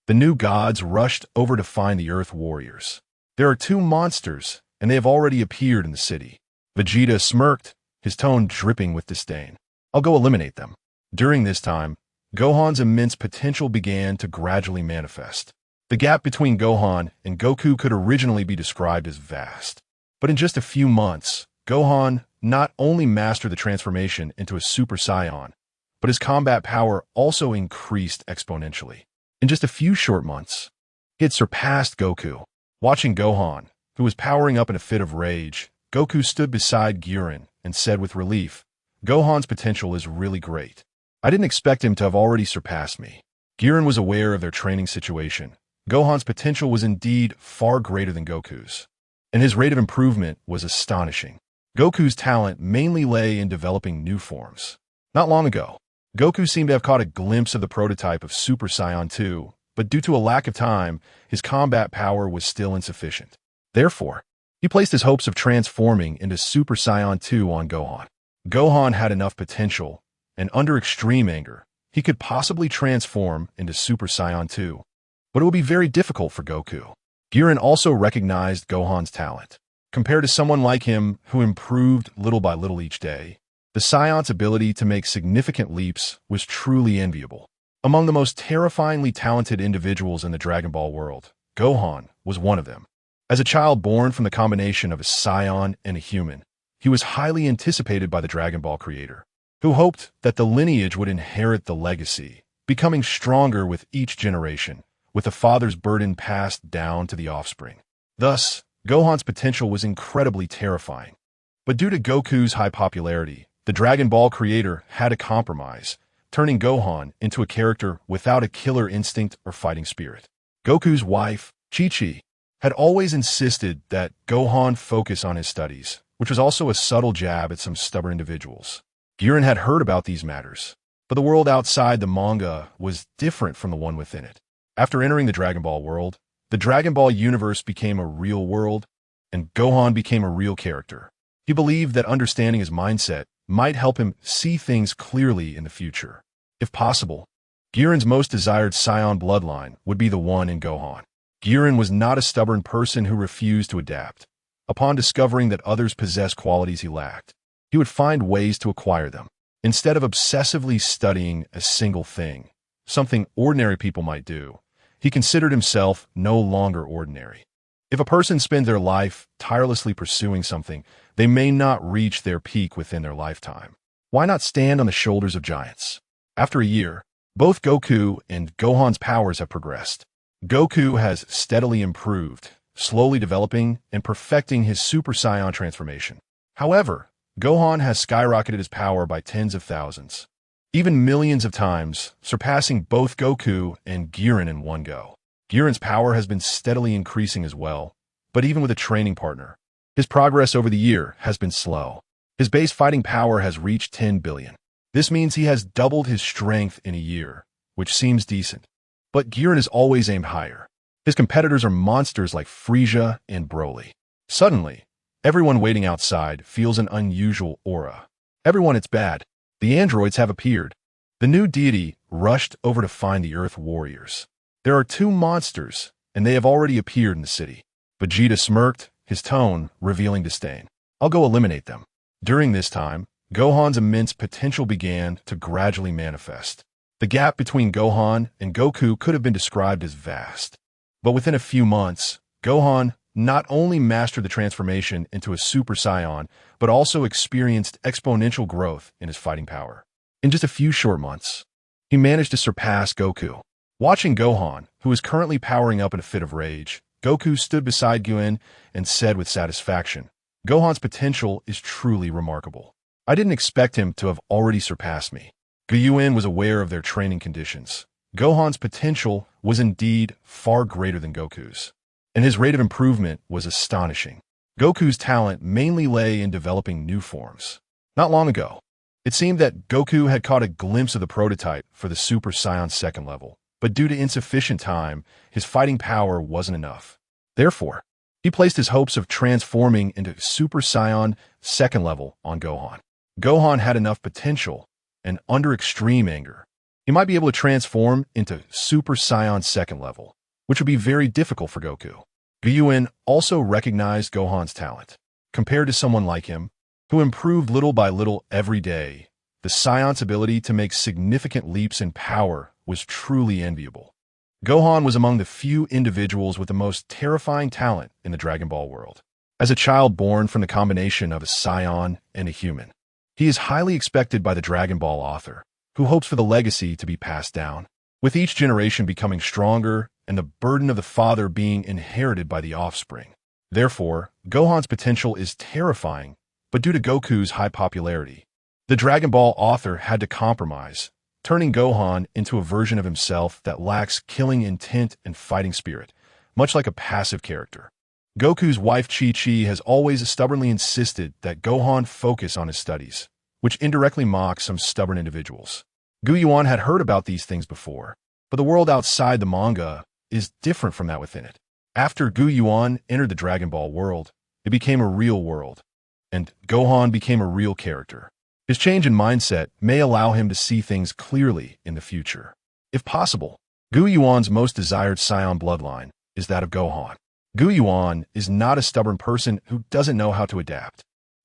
The new gods rushed over to find the Earth Warriors. There are 2 monsters, and they have already appeared in the city. Vegeta smirked, his tone dripping with disdain. I'll go eliminate them. During this time, Gohan's immense potential began to gradually manifest. The gap between Gohan and Goku could originally be described as vast. But in just a few months, Gohan not only mastered the transformation into a Super Saiyan, but his combat power also increased exponentially. In just a few short months, he had surpassed Goku. Watching Gohan, who was powering up in a fit of rage, Goku stood beside Giran and said with relief, Gohan's potential is really great. I didn't expect him to have already surpassed me. Giran was aware of their training situation. Gohan's potential was indeed far greater than Goku's, and his rate of improvement was astonishing. Goku's talent mainly lay in developing new forms. Not long ago, Goku seemed to have caught a glimpse of the prototype of Super Saiyan 2, but due to a lack of time, his combat power was still insufficient. Therefore, he placed his hopes of transforming into Super Saiyan 2 on Gohan. Gohan had enough potential, and under extreme anger, he could possibly transform into Super Saiyan 2. But it would be very difficult for Goku. Eren also recognized Gohan's talent. Compared to someone like him who improved little by little each day, the Saiyant's ability to make significant leaps was truly enviable. Among the most terrifyingly talented individuals in the Dragon Ball world, Gohan was one of them. As a child born from the combination of a Saiyan and a human, he was highly anticipated by the Dragon Ball creator, who hoped that the lineage would inherit the legacy, becoming stronger with each generation, with the father's burden passed down to the offspring. Thus, Gohan's potential was incredibly terrifying. But due to Goku's high popularity, the Dragon Ball creator had to compromise, turning Gohan into a character without a killer instinct or fighting spirit. Goku's wife, Chi-Chi, had always insisted that Gohan focus on his studies, which was also a subtle jab at some stubborn individuals. Eren had heard about these matters, but the world outside the manga was different from the one within it. After entering the Dragon Ball world, the Dragon Ball universe became a real world, and Gohan became a real character. He believed that understanding his mindset might help him see things clearly in the future. If possible, Eren's most desired Saiyan bloodline would be the one in Gohan. Eren was not a stubborn person who refused to adapt. Upon discovering that others possessed qualities he lacked, he would find ways to acquire them. Instead of obsessively studying a single thing, something ordinary people might do, he considered himself no longer ordinary. If a person spends their life tirelessly pursuing something, they may not reach their peak within their lifetime. Why not stand on the shoulders of giants? After a year, both Goku and Gohan's powers have progressed. Goku has steadily improved, slowly developing and perfecting his Super Saiyan transformation. However, Gohan has skyrocketed his power by tens of thousands, even millions of times, surpassing both Goku and Eren in one go. Eren's power has been steadily increasing as well, but even with a training partner, his progress over the year has been slow. His base fighting power has reached 10 billion. This means he has doubled his strength in a year, which seems decent. But Eren has always aimed higher. His competitors are monsters like Frieza and Broly. Suddenly, everyone waiting outside feels an unusual aura. Everyone, it's bad. The androids have appeared. The new deity rushed over to find the Earth Warriors. There are two monsters, and they have already appeared in the city. Vegeta smirked, his tone revealing disdain. I'll go eliminate them. During this time, Gohan's immense potential began to gradually manifest. The gap between Gohan and Goku could have been described as vast. But within a few months, Gohan not only mastered the transformation into a Super Saiyan, but also experienced exponential growth in his fighting power. In just a few short months, he managed to surpass Goku. Watching Gohan, who is currently powering up in a fit of rage, Goku stood beside Yuan and said with satisfaction, Gohan's potential is truly remarkable. I didn't expect him to have already surpassed me. Yuan was aware of their training conditions. Gohan's potential was indeed far greater than Goku's, and his rate of improvement was astonishing. Goku's talent mainly lay in developing new forms. Not long ago, it seemed that Goku had caught a glimpse of the prototype for the Super Saiyan 2nd level, but due to insufficient time, his fighting power wasn't enough. Therefore, he placed his hopes of transforming into Super Saiyan 2nd level on Gohan. Gohan had enough potential, and under extreme anger, he might be able to transform into Super Saiyan 2nd level, which would be very difficult for Goku. Yuan also recognized Gohan's talent. Compared to someone like him, who improved little by little every day, the Saiyant's ability to make significant leaps in power was truly enviable. Gohan was among the few individuals with the most terrifying talent in the Dragon Ball world. As a child born from the combination of a Saiyan and a human, he is highly expected by the Dragon Ball author, who hopes for the legacy to be passed down, with each generation becoming stronger and the burden of the father being inherited by the offspring. Therefore, Gohan's potential is terrifying, but due to Goku's high popularity, the Dragon Ball author had to compromise, turning Gohan into a version of himself that lacks killing intent and fighting spirit, much like a passive character. Goku's wife Chi-Chi has always stubbornly insisted that Gohan focus on his studies, which indirectly mocks some stubborn individuals. Yuan had heard about these things before, but the world outside the manga is different from that within it. After Yuan entered the Dragon Ball world, it became a real world, and Gohan became a real character. His change in mindset may allow him to see things clearly in the future. If possible, Yuan's most desired scion bloodline is that of Gohan. Yuan is not a stubborn person who doesn't know how to adapt.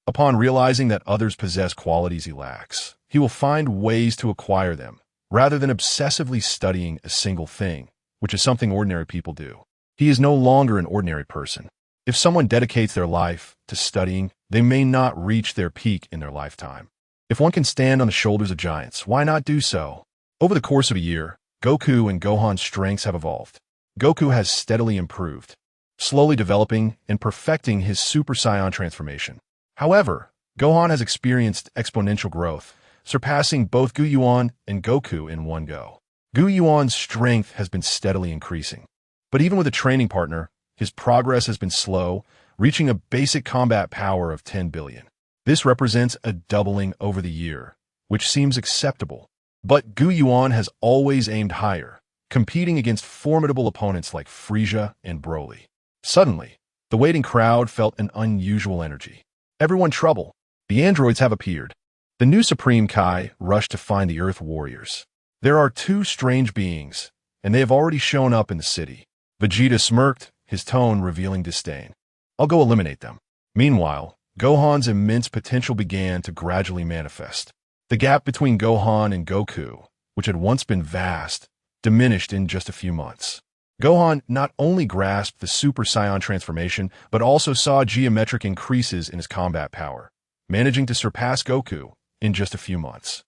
Upon realizing that others possess qualities he lacks, he will find ways to acquire them, rather than obsessively studying a single thing, which is something ordinary people do. He is no longer an ordinary person. If someone dedicates their life to studying, they may not reach their peak in their lifetime. If one can stand on the shoulders of giants, why not do so? Over the course of a year, Goku and Gohan's strengths have evolved. Goku has steadily improved, slowly developing and perfecting his Super Saiyan transformation. However, Gohan has experienced exponential growth, surpassing both Yuan and Goku in one go. Yuan's strength has been steadily increasing. But even with a training partner, his progress has been slow, reaching a basic combat power of 10 billion. This represents a doubling over the year, which seems acceptable. But Yuan has always aimed higher, competing against formidable opponents like Frieza and Broly. Suddenly, the waiting crowd felt an unusual energy. Everyone trouble. The androids have appeared. The new Supreme Kai rushed to find the Earth Warriors. There are two strange beings, and they have already shown up in the city. Vegeta smirked, his tone revealing disdain. I'll go eliminate them. Meanwhile, Gohan's immense potential began to gradually manifest. The gap between Gohan and Goku, which had once been vast, diminished in just a few months. Gohan not only grasped the Super Saiyan transformation, but also saw geometric increases in his combat power, managing to surpass Goku in just a few months.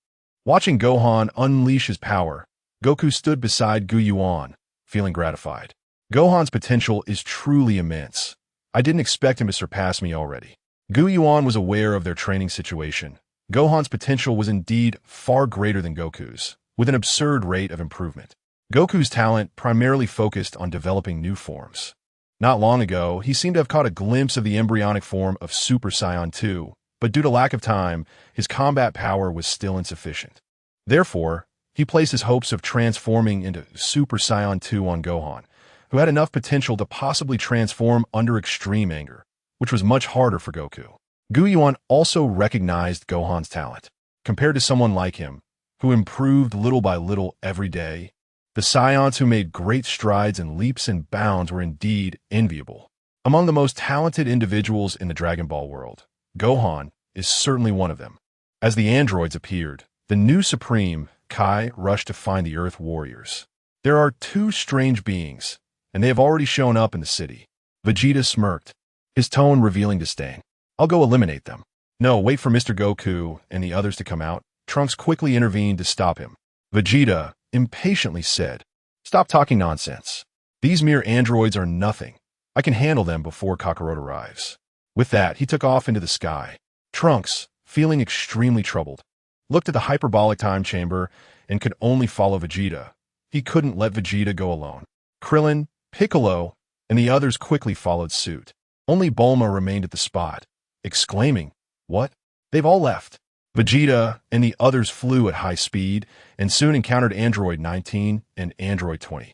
Watching Gohan unleash his power, Goku stood beside Yuan, feeling gratified. Gohan's potential is truly immense. I didn't expect him to surpass me already. Yuan was aware of their training situation. Gohan's potential was indeed far greater than Goku's, with an absurd rate of improvement. Goku's talent primarily focused on developing new forms. Not long ago, he seemed to have caught a glimpse of the embryonic form of Super Saiyan 2, but due to lack of time, his combat power was still insufficient. Therefore, he placed his hopes of transforming into Super Saiyan 2 on Gohan, who had enough potential to possibly transform under extreme anger, which was much harder for Goku. Yuan also recognized Gohan's talent. Compared to someone like him, who improved little by little every day, the Saiyans who made great strides and leaps and bounds were indeed enviable. Among the most talented individuals in the Dragon Ball world, Gohan is certainly one of them. As the androids appeared, the new Supreme Kai rushed to find the Earth Warriors. There are two strange beings, and they have already shown up in the city. Vegeta smirked, his tone revealing disdain. I'll go eliminate them. No, wait for Mr. Goku and the others to come out. Trunks quickly intervened to stop him. Vegeta impatiently said, stop talking nonsense. These mere androids are nothing. I can handle them before Kakarot arrives. With that, he took off into the sky. Trunks, feeling extremely troubled, looked at the hyperbolic time chamber and could only follow Vegeta. He couldn't let Vegeta go alone. Krillin, Piccolo, and the others quickly followed suit. Only Bulma remained at the spot, exclaiming, what? They've all left. Vegeta and the others flew at high speed and soon encountered Android 19 and Android 20,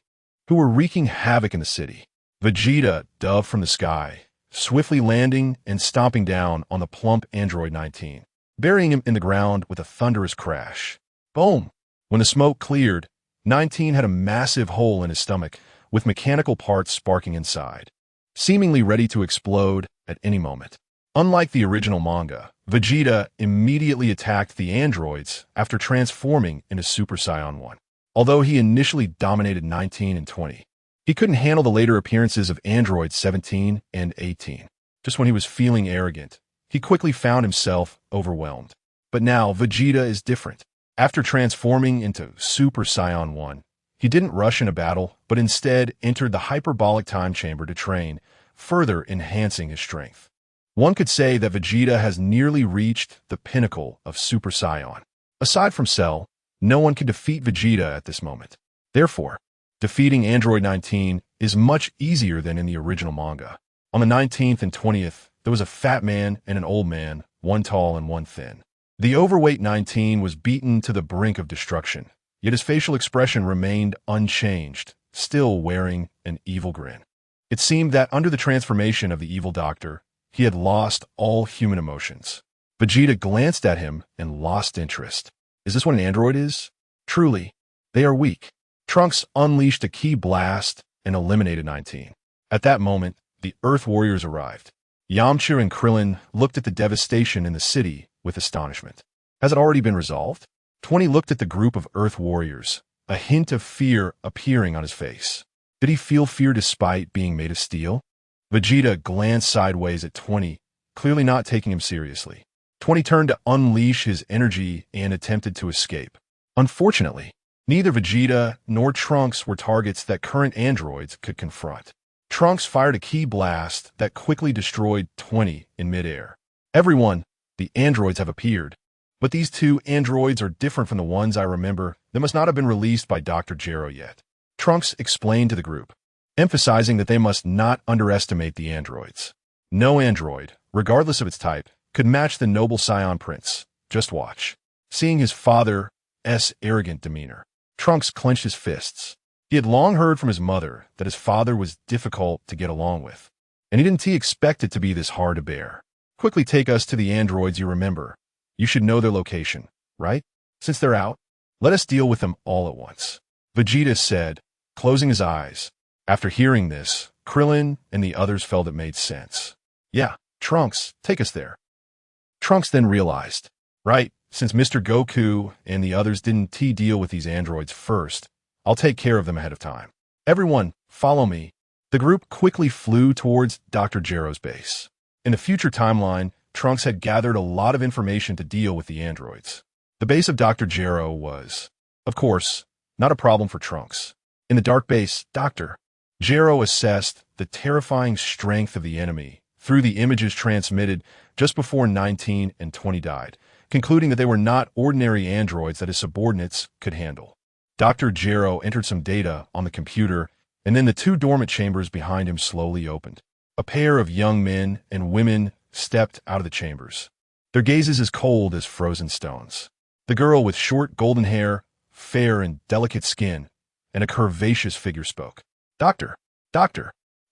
who were wreaking havoc in the city. Vegeta dove from the sky, swiftly landing and stomping down on the plump Android 19, burying him in the ground with a thunderous crash. Boom! When the smoke cleared, 19 had a massive hole in his stomach with mechanical parts sparking inside, seemingly ready to explode at any moment. Unlike the original manga, Vegeta immediately attacked the androids after transforming into Super Saiyan 1. Although he initially dominated 19 and 20, he couldn't handle the later appearances of androids 17 and 18. Just when he was feeling arrogant, he quickly found himself overwhelmed. But now Vegeta is different. After transforming into Super Saiyan 1, he didn't rush in a battle, but instead entered the hyperbolic time chamber to train, further enhancing his strength. One could say that Vegeta has nearly reached the pinnacle of Super Saiyan. Aside from Cell, no one can defeat Vegeta at this moment. Therefore, defeating Android 19 is much easier than in the original manga. On the 19th and 20th, there was a fat man and an old man, one tall and one thin. The overweight 19 was beaten to the brink of destruction, yet his facial expression remained unchanged, still wearing an evil grin. It seemed that under the transformation of the evil doctor, he had lost all human emotions. Vegeta glanced at him and lost interest. Is this what an android is? Truly, they are weak. Trunks unleashed a ki blast and eliminated 19. At that moment, the Earth Warriors arrived. Yamcha and Krillin looked at the devastation in the city with astonishment. Has it already been resolved? 20 looked at the group of Earth Warriors, a hint of fear appearing on his face. Did he feel fear despite being made of steel? Vegeta glanced sideways at 20, clearly not taking him seriously. 20 turned to unleash his energy and attempted to escape. Unfortunately, neither Vegeta nor Trunks were targets that current androids could confront. Trunks fired a ki blast that quickly destroyed 20 in midair. Everyone, the androids have appeared, but these two androids are different from the ones I remember that must not have been released by Dr. Gero yet. Trunks explained to the group, emphasizing that they must not underestimate the androids. No android, regardless of its type, could match the noble Scion Prince. Just watch. Seeing his father's arrogant demeanor, Trunks clenched his fists. He had long heard from his mother that his father was difficult to get along with, and he didn't expect it to be this hard to bear. Quickly take us to the androids you remember. You should know their location, right? Since they're out, let us deal with them all at once. Vegeta said, closing his eyes. After hearing this, Krillin and the others felt it made sense. Yeah, Trunks, take us there. Trunks then realized, right, since Mr. Goku and the others didn't deal with these androids first, I'll take care of them ahead of time. Everyone, follow me. The group quickly flew towards Dr. Gero's base. In the future timeline, Trunks had gathered a lot of information to deal with the androids. The base of Dr. Gero was, of course, not a problem for Trunks. In the dark base, Dr. Gero assessed the terrifying strength of the enemy through the images transmitted just before 19 and 20 died, concluding that they were not ordinary androids that his subordinates could handle. Dr. Gero entered some data on the computer, and then the two dormant chambers behind him slowly opened. A pair of young men and women stepped out of the chambers, their gazes as cold as frozen stones. The girl with short golden hair, fair and delicate skin, and a curvaceous figure spoke. Doctor.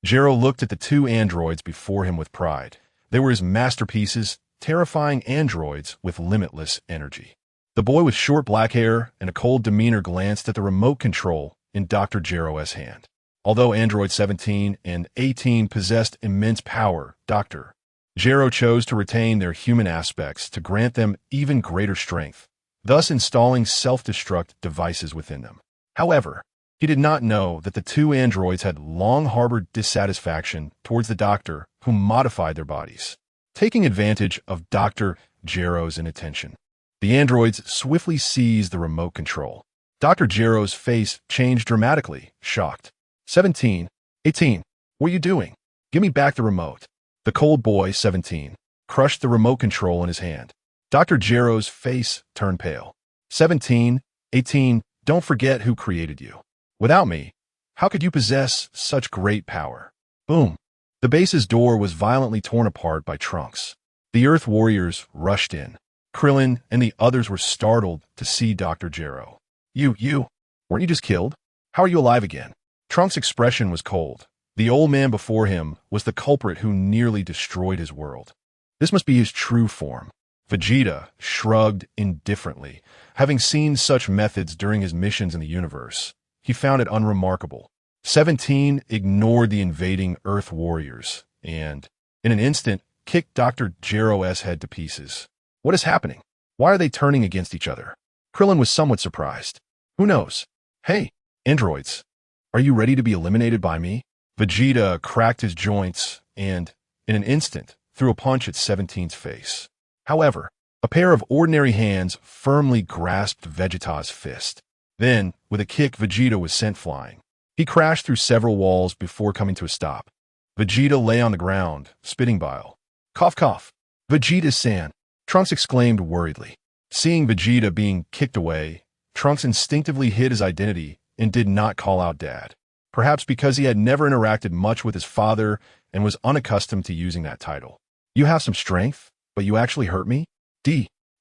Gero looked at the two androids before him with pride. They were his masterpieces, terrifying androids with limitless energy. The boy with short black hair and a cold demeanor glanced at the remote control in Dr. Gero's hand. Although Android 17 and 18 possessed immense power, Dr. Gero chose to retain their human aspects to grant them even greater strength, thus installing self-destruct devices within them. However, he did not know that the two androids had long harbored dissatisfaction towards the doctor who modified their bodies. Taking advantage of Dr. Gero's inattention, the androids swiftly seized the remote control. Dr. Gero's face changed dramatically, shocked. 17, 18, what are you doing? Give me back the remote. The cold boy, 17, crushed the remote control in his hand. Dr. Gero's face turned pale. 17, 18, don't forget who created you. Without me, how could you possess such great power? Boom. The base's door was violently torn apart by Trunks. The Earth Warriors rushed in. Krillin and the others were startled to see Dr. Gero. Weren't you just killed? How are you alive again? Trunks' expression was cold. The old man before him was the culprit who nearly destroyed his world. This must be his true form. Vegeta shrugged indifferently. Having seen such methods during his missions in the universe, he found it unremarkable. 17 ignored the invading Earth Warriors and, in an instant, kicked Dr. Gero's head to pieces. What is happening? Why are they turning against each other? Krillin was somewhat surprised. Who knows? Hey, androids, are you ready to be eliminated by me? Vegeta cracked his joints and, in an instant, threw a punch at 17's face. However, a pair of ordinary hands firmly grasped Vegeta's fist. Then, with a kick, Vegeta was sent flying. He crashed through several walls before coming to a stop. Vegeta lay on the ground, spitting bile. Cough, cough. Vegeta-san, Trunks exclaimed worriedly. Seeing Vegeta being kicked away, Trunks instinctively hid his identity and did not call out Dad. Perhaps because he had never interacted much with his father and was unaccustomed to using that title. You have some strength, but you actually hurt me?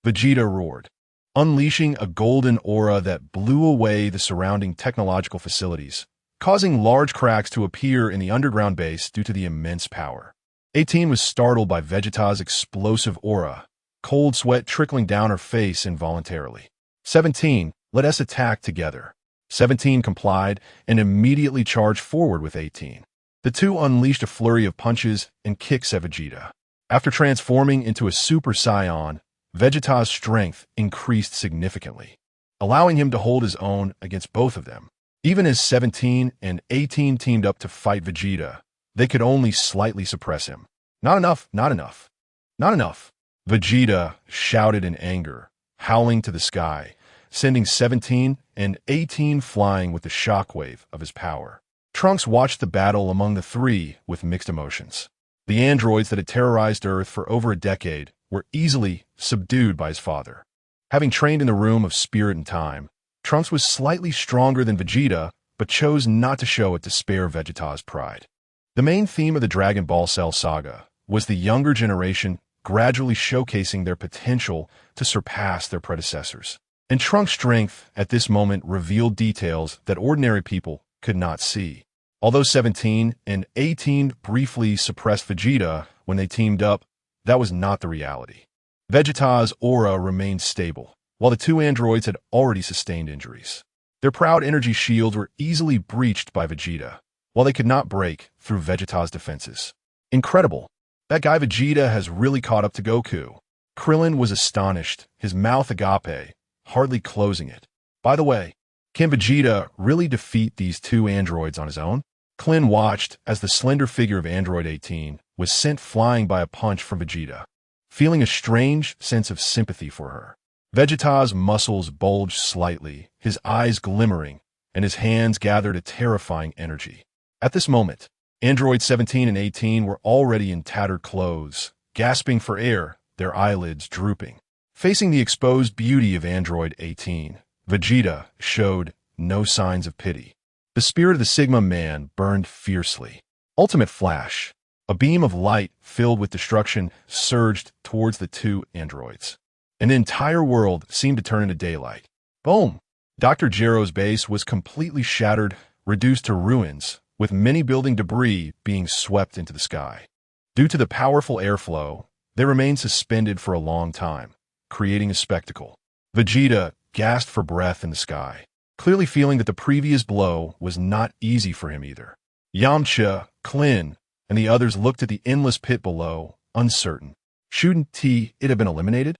Vegeta roared, unleashing a golden aura that blew away the surrounding technological facilities, causing large cracks to appear in the underground base due to the immense power. 18 was startled by Vegeta's explosive aura, cold sweat trickling down her face involuntarily. 17, let us attack together. 17 complied and immediately charged forward with 18. The two unleashed a flurry of punches and kicks at Vegeta. After transforming into a Super Saiyan, Vegeta's strength increased significantly, allowing him to hold his own against both of them. Even as 17 and 18 teamed up to fight Vegeta, they could only slightly suppress him. Not enough, not enough, not enough. Vegeta shouted in anger, howling to the sky, sending 17 and 18 flying with the shockwave of his power. Trunks watched the battle among the three with mixed emotions. The androids that had terrorized Earth for over a decade were easily subdued by his father. Having trained in the room of spirit and time, Trunks was slightly stronger than Vegeta, but chose not to show it to spare Vegeta's pride. The main theme of the Dragon Ball Cell saga was the younger generation gradually showcasing their potential to surpass their predecessors. And Trunks' strength at this moment revealed details that ordinary people could not see. Although 17 and 18 briefly suppressed Vegeta when they teamed up, that was not the reality. Vegeta's aura remained stable, while the two androids had already sustained injuries. Their proud energy shields were easily breached by Vegeta, while they could not break through Vegeta's defenses. Incredible! That guy Vegeta has really caught up to Goku. Krillin was astonished, his mouth agape, hardly closing it. By the way, can Vegeta really defeat these two androids on his own? Klin watched as the slender figure of Android 18 was sent flying by a punch from Vegeta, feeling a strange sense of sympathy for her. Vegeta's muscles bulged slightly, his eyes glimmering, and his hands gathered a terrifying energy. At this moment, Android 17 and 18 were already in tattered clothes, gasping for air, their eyelids drooping. Facing the exposed beauty of Android 18, Vegeta showed no signs of pity. The spirit of the Sigma Man burned fiercely. Ultimate Flash, a beam of light filled with destruction, surged towards the two androids. And the entire world seemed to turn into daylight. Boom! Dr. Gero's base was completely shattered, reduced to ruins, with many building debris being swept into the sky. Due to the powerful airflow, they remained suspended for a long time, creating a spectacle. Vegeta gasped for breath in the sky, clearly feeling that the previous blow was not easy for him either. Yamcha, Klin, and the others looked at the endless pit below, uncertain. Shouldn't it have been eliminated?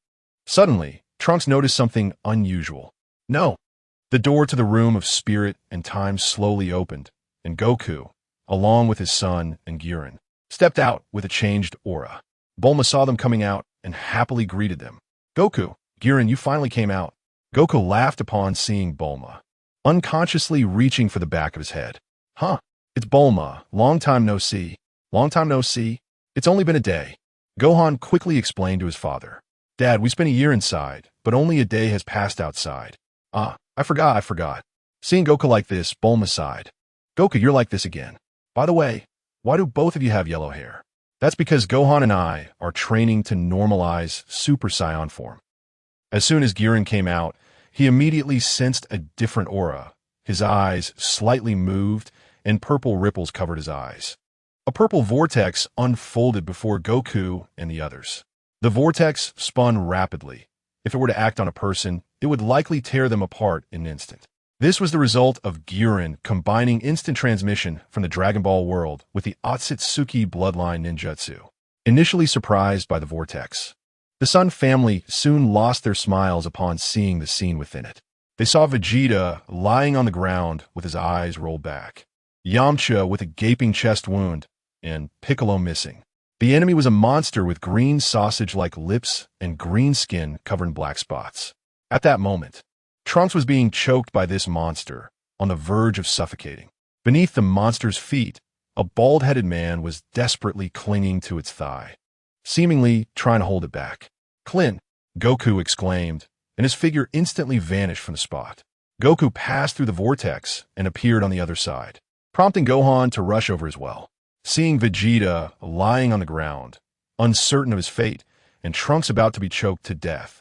Suddenly, Trunks noticed something unusual. No. The door to the room of spirit and time slowly opened, and Goku, along with his son and Gurren, stepped out with a changed aura. Bulma saw them coming out and happily greeted them. Goku, Gurren, you finally came out. Goku laughed upon seeing Bulma, unconsciously reaching for the back of his head. Huh, it's Bulma. Long time no see. Long time no see. It's only been a day. Gohan quickly explained to his father. Dad, we spent a year inside, but only a day has passed outside. I forgot. Seeing Goku like this, Bulma sighed. Goku, you're like this again. By the way, why do both of you have yellow hair? That's because Gohan and I are training to normalize Super Saiyan form. As soon as Gurren came out, he immediately sensed a different aura. His eyes slightly moved, and purple ripples covered his eyes. A purple vortex unfolded before Goku and the others. The vortex spun rapidly. If it were to act on a person, it would likely tear them apart in an instant. This was the result of Gurren combining instant transmission from the Dragon Ball world with the Otsutsuki bloodline ninjutsu. Initially surprised by the vortex, the Sun family soon lost their smiles upon seeing the scene within it. They saw Vegeta lying on the ground with his eyes rolled back, Yamcha with a gaping chest wound, and Piccolo missing. The enemy was a monster with green sausage-like lips and green skin covered in black spots. At that moment, Trunks was being choked by this monster, on the verge of suffocating. Beneath the monster's feet, a bald-headed man was desperately clinging to its thigh, seemingly trying to hold it back. Klin, Goku exclaimed, and his figure instantly vanished from the spot. Goku passed through the vortex and appeared on the other side, prompting Gohan to rush over as well. Seeing Vegeta lying on the ground, uncertain of his fate, and Trunks about to be choked to death,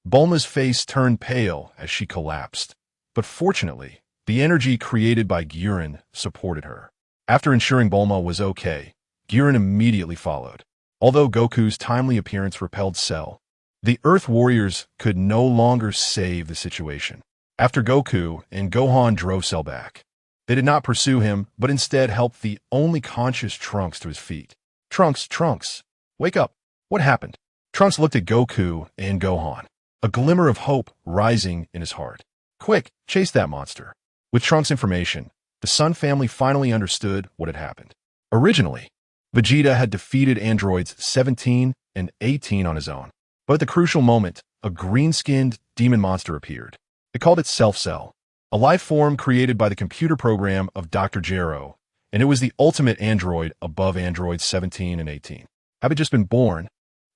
Bulma's face turned pale as she collapsed. But fortunately, the energy created by Eren supported her. After ensuring Bulma was okay, Eren immediately followed. Although Goku's timely appearance repelled Cell, the Earth Warriors could no longer save the situation. After Goku and Gohan drove Cell back, they did not pursue him, but instead helped the only conscious Trunks to his feet. Trunks, wake up. What happened? Trunks looked at Goku and Gohan, a glimmer of hope rising in his heart. Quick, chase that monster. With Trunks' information, the Sun family finally understood what had happened. Originally, Vegeta had defeated androids 17 and 18 on his own. But at the crucial moment, a green-skinned demon monster appeared. It called itself Cell, a life form created by the computer program of Dr. Gero, and it was the ultimate android above androids 17 and 18. Having just been born,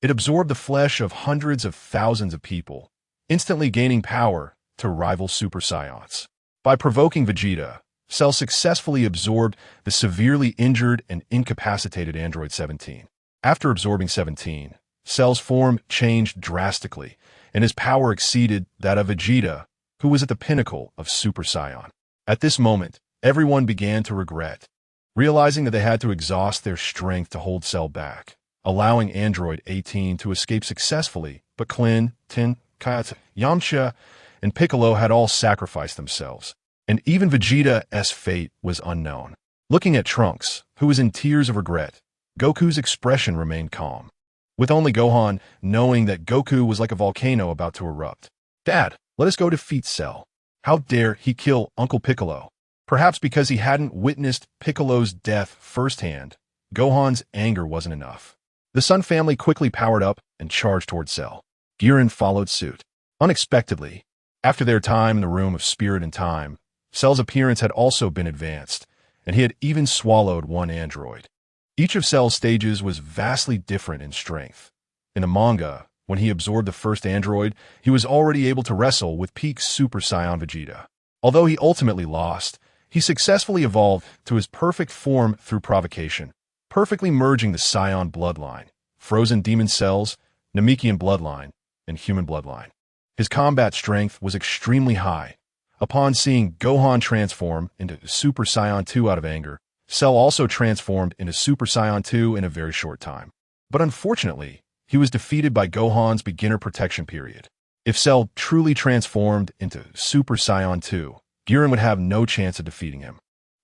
it absorbed the flesh of hundreds of thousands of people, instantly gaining power to rival Super Saiyans. By provoking Vegeta, Cell successfully absorbed the severely injured and incapacitated android 17. After absorbing 17, Cell's form changed drastically, and his power exceeded that of Vegeta, who was at the pinnacle of Super Saiyan. At this moment, everyone began to regret, realizing that they had to exhaust their strength to hold Cell back, allowing Android 18 to escape successfully, but Klin, Tin, Kayat, Yamcha, and Piccolo had all sacrificed themselves, and even Vegeta's fate was unknown. Looking at Trunks, who was in tears of regret, Goku's expression remained calm, with only Gohan knowing that Goku was like a volcano about to erupt. Dad, let us go defeat Cell. How dare he kill Uncle Piccolo? Perhaps because he hadn't witnessed Piccolo's death firsthand, Gohan's anger wasn't enough. The Sun family quickly powered up and charged toward Cell. Eren followed suit. Unexpectedly, after their time in the Room of Spirit and Time, Cell's appearance had also been advanced, and he had even swallowed one android. Each of Cell's stages was vastly different in strength. In the manga, when he absorbed the first android, he was already able to wrestle with peak Super Saiyan Vegeta. Although he ultimately lost, he successfully evolved to his perfect form through provocation, perfectly merging the Saiyan bloodline, frozen demon cells, Namekian bloodline, and human bloodline. His combat strength was extremely high. Upon seeing Gohan transform into Super Saiyan 2 out of anger, Cell also transformed into Super Saiyan 2 in a very short time. But unfortunately, he was defeated by Gohan's beginner protection period. If Cell truly transformed into Super Saiyan 2, Eren would have no chance of defeating him.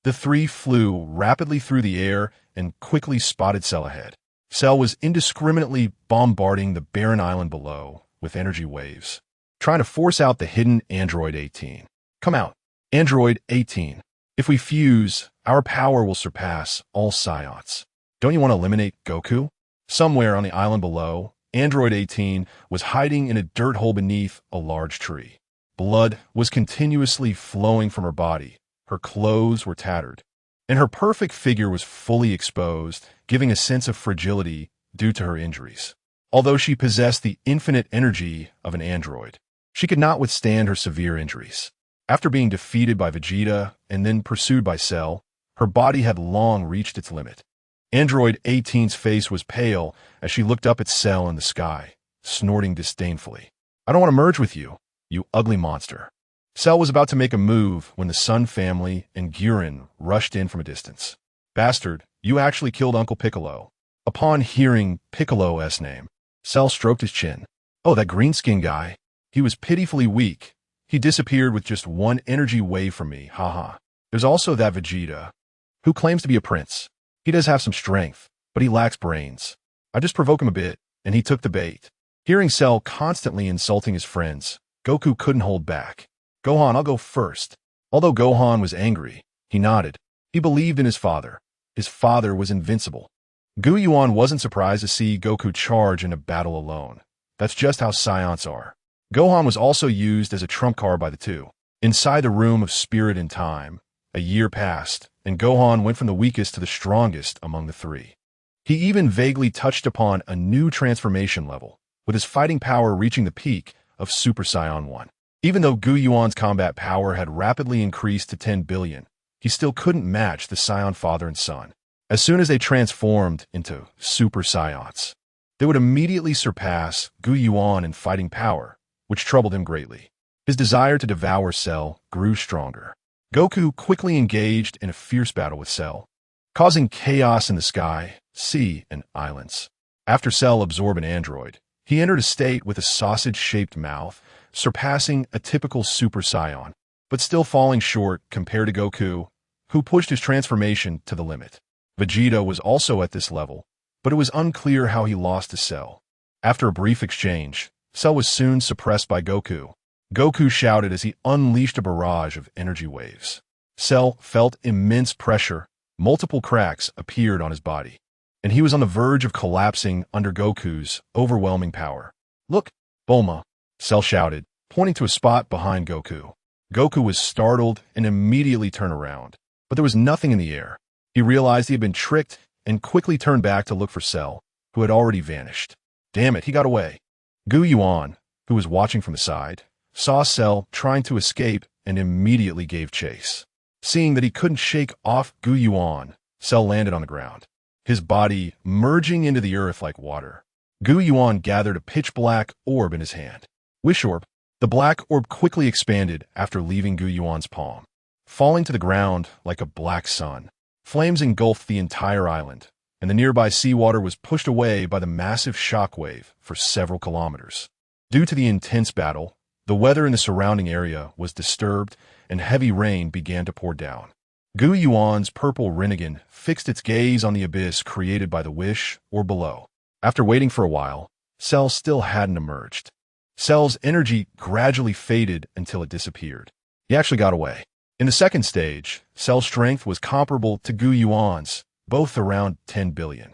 The three flew rapidly through the air and quickly spotted Cell ahead. Cell was indiscriminately bombarding the barren island below with energy waves, trying to force out the hidden Android 18. Come out, Android 18. If we fuse, our power will surpass all Saiyans. Don't you want to eliminate Goku? Somewhere on the island below, Android 18 was hiding in a dirt hole beneath a large tree. Blood was continuously flowing from her body, her clothes were tattered, and her perfect figure was fully exposed, giving a sense of fragility due to her injuries. Although she possessed the infinite energy of an android, she could not withstand her severe injuries. After being defeated by Vegeta and then pursued by Cell, her body had long reached its limit. Android 18's face was pale as she looked up at Cell in the sky, snorting disdainfully. I don't want to merge with you, you ugly monster. Cell was about to make a move when the Sun family and Eren rushed in from a distance. Bastard, you actually killed Uncle Piccolo. Upon hearing Piccolo's name, Cell stroked his chin. Oh, that green-skinned guy. He was pitifully weak. He disappeared with just one energy wave from me, haha. There's also that Vegeta, who claims to be a prince. He does have some strength, but he lacks brains. I just provoked him a bit, and he took the bait. Hearing Cell constantly insulting his friends, Goku couldn't hold back. Gohan, I'll go first. Although Gohan was angry, he nodded. He believed in his father. His father was invincible. Yuan wasn't surprised to see Goku charge in a battle alone. That's just how Saiyans are. Gohan was also used as a trump card by the two. Inside the Room of Spirit and Time, a year passed, and Gohan went from the weakest to the strongest among the three. He even vaguely touched upon a new transformation level, with his fighting power reaching the peak of Super Saiyan 1. Even though Yuan's combat power had rapidly increased to 10 billion, he still couldn't match the Saiyan father and son. As soon as they transformed into super scions, they would immediately surpass Yuan in fighting power, which troubled him greatly. His desire to devour Cell grew stronger. Goku quickly engaged in a fierce battle with Cell, causing chaos in the sky, sea, and islands. After Cell absorbed an android, he entered a state with a sausage-shaped mouth, surpassing a typical Super Saiyan, but still falling short compared to Goku, who pushed his transformation to the limit. Vegeta was also at this level, but it was unclear how he lost to Cell. After a brief exchange, Cell was soon suppressed by Goku. Goku shouted as he unleashed a barrage of energy waves. Cell felt immense pressure. Multiple cracks appeared on his body, and he was on the verge of collapsing under Goku's overwhelming power. "Look, Bulma," Cell shouted, pointing to a spot behind Goku. Goku was startled and immediately turned around, but there was nothing in the air. He realized he had been tricked and quickly turned back to look for Cell, who had already vanished. Damn it, he got away. Yuan, who was watching from the side, saw Cell trying to escape and immediately gave chase. Seeing that he couldn't shake off Yuan, Cell landed on the ground, his body merging into the earth like water. Yuan gathered a pitch-black orb in his hand. Wish orb. The black orb quickly expanded after leaving Yuan's palm, falling to the ground like a black sun. Flames engulfed the entire island, and the nearby seawater was pushed away by the massive shockwave for several kilometers. Due to the intense battle, the weather in the surrounding area was disturbed, and heavy rain began to pour down. Yuan's purple Rinnegan fixed its gaze on the abyss created by the wish or below. After waiting for a while, Cell still hadn't emerged. Cell's energy gradually faded until it disappeared. He actually got away. In the second stage, Cell's strength was comparable to Yuan's, both around 10 billion.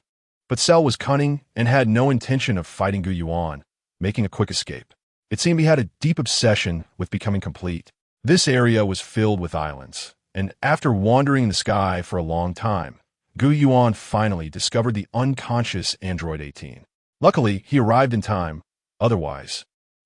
But Cell was cunning and had no intention of fighting Yuan, making a quick escape. It seemed he had a deep obsession with becoming complete. This area was filled with islands, and after wandering in the sky for a long time, Yuan finally discovered the unconscious Android 18. Luckily, he arrived in time. Otherwise,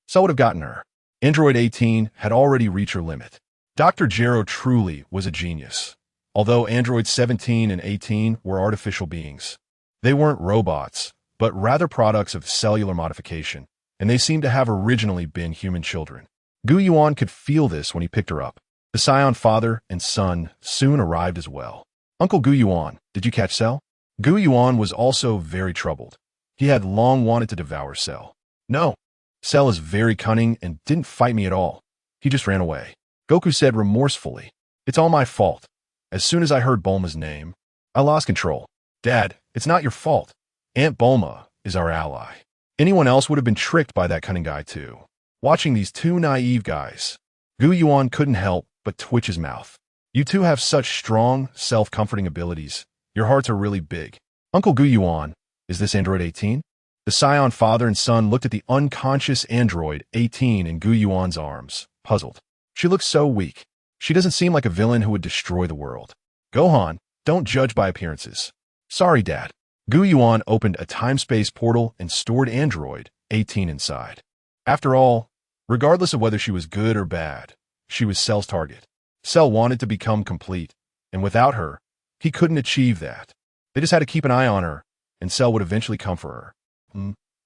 Cell would have gotten her. Android 18 had already reached her limit. Dr. Gero truly was a genius. Although Androids 17 and 18 were artificial beings, they weren't robots, but rather products of cellular modification, and they seemed to have originally been human children. Yuan could feel this when he picked her up. The Scion father and son soon arrived as well. "Uncle Yuan, did you catch Cell?" Yuan was also very troubled. He had long wanted to devour Cell. "No. Cell is very cunning and didn't fight me at all. He just ran away." Goku said remorsefully, "It's all my fault. As soon as I heard Bulma's name, I lost control." "Dad, it's not your fault. Aunt Bulma is our ally. Anyone else would have been tricked by that cunning guy too." Watching these two naive guys, Yuan couldn't help but twitch his mouth. "You two have such strong, self-comforting abilities. Your hearts are really big." "Uncle Yuan, is this Android 18? The Scion father and son looked at the unconscious Android 18 in Yuan's arms, puzzled. "She looks so weak. She doesn't seem like a villain who would destroy the world." "Gohan, don't judge by appearances." "Sorry, Dad." Yuan opened a time-space portal and stored Android 18 inside. After all, regardless of whether she was good or bad, she was Cell's target. Cell wanted to become complete, and without her, he couldn't achieve that. They just had to keep an eye on her, and Cell would eventually come for her.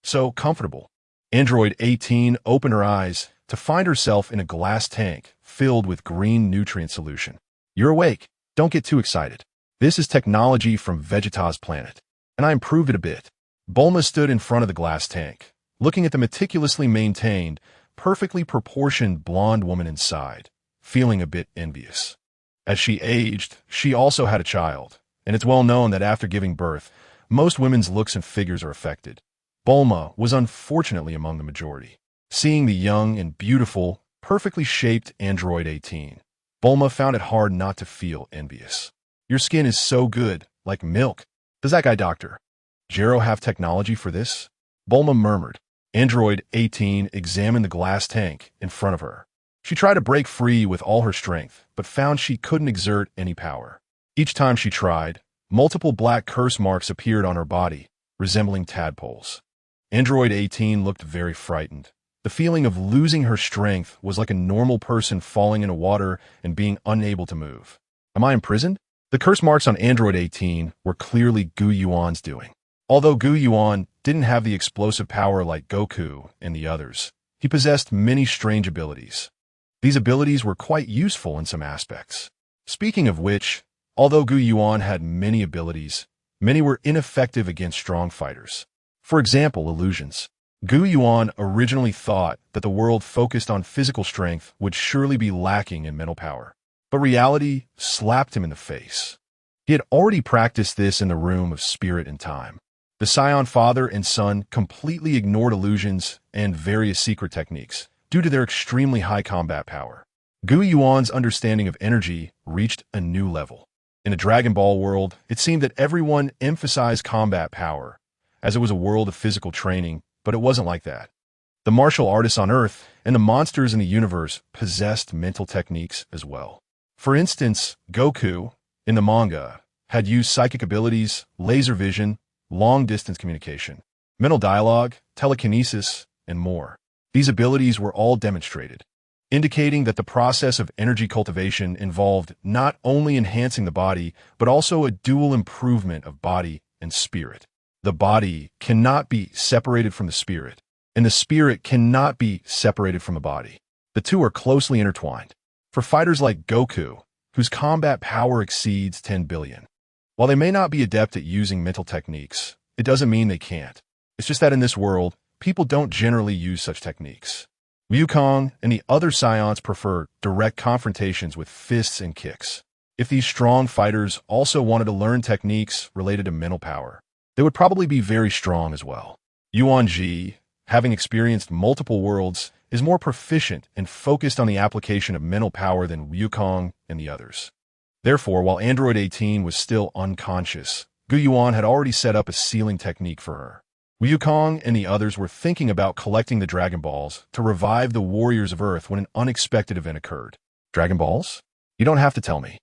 So comfortable. Android 18 opened her eyes to find herself in a glass tank filled with green nutrient solution. "You're awake. Don't get too excited. This is technology from Vegeta's planet, and I improved it a bit." Bulma stood in front of the glass tank, looking at the meticulously maintained, perfectly proportioned blonde woman inside, feeling a bit envious. As she aged, she also had a child, and it's well known that after giving birth, most women's looks and figures are affected. Bulma was unfortunately among the majority. Seeing the young and beautiful, perfectly shaped Android 18, Bulma found it hard not to feel envious. "Your skin is so good, like milk. Does that guy Dr. Gero have technology for this?" Bulma murmured. Android 18 examined the glass tank in front of her. She tried to break free with all her strength, but found she couldn't exert any power. Each time she tried, multiple black curse marks appeared on her body, resembling tadpoles. Android 18 looked very frightened. The feeling of losing her strength was like a normal person falling into water and being unable to move. "Am I imprisoned?" The curse marks on Android 18 were clearly Yuan's doing. Although Yuan didn't have the explosive power like Goku and the others, he possessed many strange abilities. These abilities were quite useful in some aspects. Speaking of which, although Yuan had many abilities, many were ineffective against strong fighters. For example, illusions. Yuan originally thought that the world focused on physical strength would surely be lacking in mental power. But reality slapped him in the face. He had already practiced this in the room of spirit and time. The Scion father and son completely ignored illusions and various secret techniques due to their extremely high combat power. Yuan's understanding of energy reached a new level. In the Dragon Ball world, it seemed that everyone emphasized combat power, as it was a world of physical training, but it wasn't like that. The martial artists on Earth and the monsters in the universe possessed mental techniques as well. For instance, Goku, in the manga, had used psychic abilities, laser vision, long-distance communication, mental dialogue, telekinesis, and more. These abilities were all demonstrated, indicating that the process of energy cultivation involved not only enhancing the body, but also a dual improvement of body and spirit. The body cannot be separated from the spirit, and the spirit cannot be separated from the body. The two are closely intertwined. For fighters like Goku, whose combat power exceeds 10 billion. While they may not be adept at using mental techniques, it doesn't mean they can't. It's just that in this world, people don't generally use such techniques. Wukong and the other Scions prefer direct confrontations with fists and kicks. If these strong fighters also wanted to learn techniques related to mental power, they would probably be very strong as well. Yuan, having experienced multiple worlds, is more proficient and focused on the application of mental power than Wukong and the others. Therefore, while Android 18 was still unconscious, Yuan had already set up a sealing technique for her. Wukong and the others were thinking about collecting the Dragon Balls to revive the warriors of Earth when an unexpected event occurred. Dragon Balls? You don't have to tell me.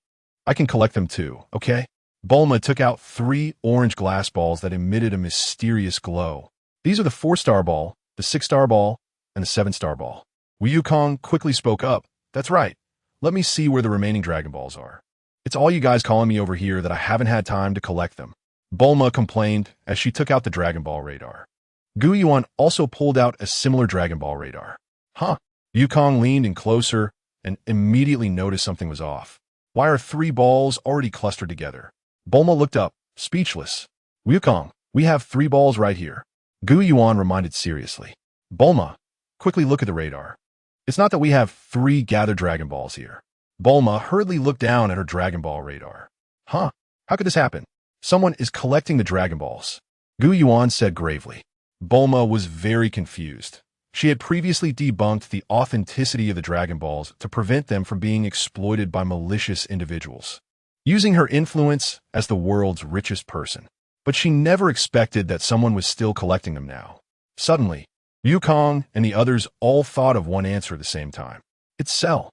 I can collect them too, okay? Bulma took out 3 orange glass balls that emitted a mysterious glow. These are the 4-star ball, the 6-star ball, and the 7-star ball. Wukong quickly spoke up. That's right. Let me see where the remaining Dragon Balls are. It's all you guys calling me over here that I haven't had time to collect them. Bulma complained as she took out the Dragon Ball radar. Yuan also pulled out a similar Dragon Ball radar. Huh? Wukong leaned in closer and immediately noticed something was off. Why are 3 balls already clustered together? Bulma looked up, speechless. Wukong, we have 3 balls right here. Yuan reminded seriously. Bulma, quickly look at the radar. It's not that we have 3 gathered Dragon Balls here. Bulma hurriedly looked down at her Dragon Ball radar. Huh? How could this happen? Someone is collecting the Dragon Balls. Yuan said gravely. Bulma was very confused. She had previously debunked the authenticity of the Dragon Balls to prevent them from being exploited by malicious individuals, using her influence as the world's richest person. But she never expected that someone was still collecting them now. Suddenly, Wukong and the others all thought of one answer at the same time. It's Cell.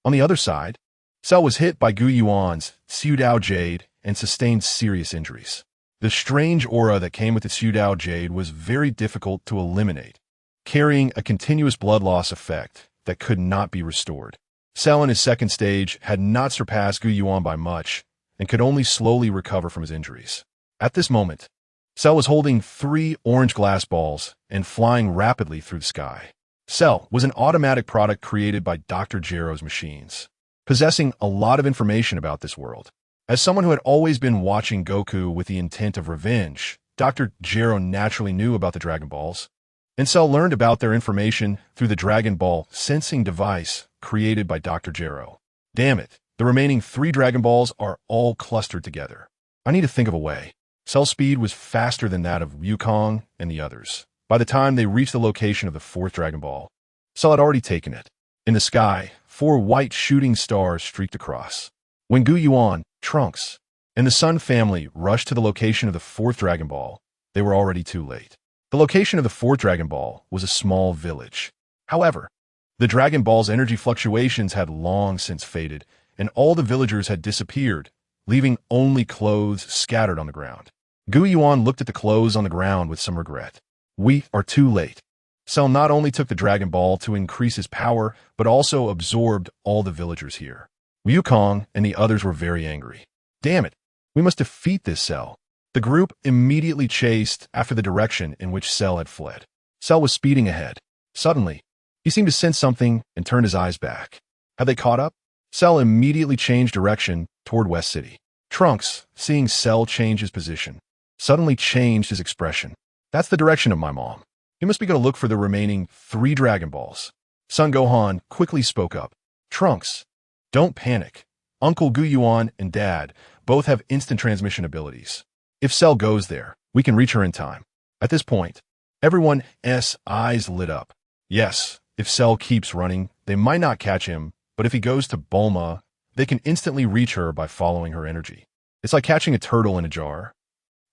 On the other side, Cell was hit by Yuan's Sudao Jade and sustained serious injuries. The strange aura that came with the Sudao Jade was very difficult to eliminate, carrying a continuous blood loss effect that could not be restored. Cell in his second stage had not surpassed Yuan by much and could only slowly recover from his injuries. At this moment, Cell was holding 3 orange glass balls and flying rapidly through the sky. Cell was an automatic product created by Dr. Gero's machines, possessing a lot of information about this world. As someone who had always been watching Goku with the intent of revenge, Dr. Gero naturally knew about the Dragon Balls, and Cell learned about their information through the Dragon Ball sensing device created by Dr. Gero. Damn it, the remaining 3 Dragon Balls are all clustered together. I need to think of a way. Cell's speed was faster than that of Wukong and the others. By the time they reached the location of the 4th Dragon Ball, Cell had already taken it. In the sky, 4 white shooting stars streaked across. When Yuan, Trunks, and the Sun family rushed to the location of the 4th Dragon Ball, they were already too late. The location of the 4th Dragon Ball was a small village. However, the Dragon Ball's energy fluctuations had long since faded, and all the villagers had disappeared, leaving only clothes scattered on the ground. Yuan looked at the clothes on the ground with some regret. We are too late. Cell not only took the Dragon Ball to increase his power, but also absorbed all the villagers here. Wukong and the others were very angry. Damn it, we must defeat this Cell. The group immediately chased after the direction in which Cell had fled. Cell was speeding ahead. Suddenly, he seemed to sense something and turned his eyes back. Had they caught up? Cell immediately changed direction toward West City. Trunks, seeing Cell change his position, suddenly changed his expression. That's the direction of my mom. You must be going to look for the remaining 3 Dragon Balls. Son Gohan quickly spoke up. Trunks, don't panic. Uncle Yuan and Dad both have instant transmission abilities. If Cell goes there, we can reach her in time. At this point, everyone's eyes lit up. Yes, if Cell keeps running, they might not catch him, but if he goes to Bulma, they can instantly reach her by following her energy. It's like catching a turtle in a jar.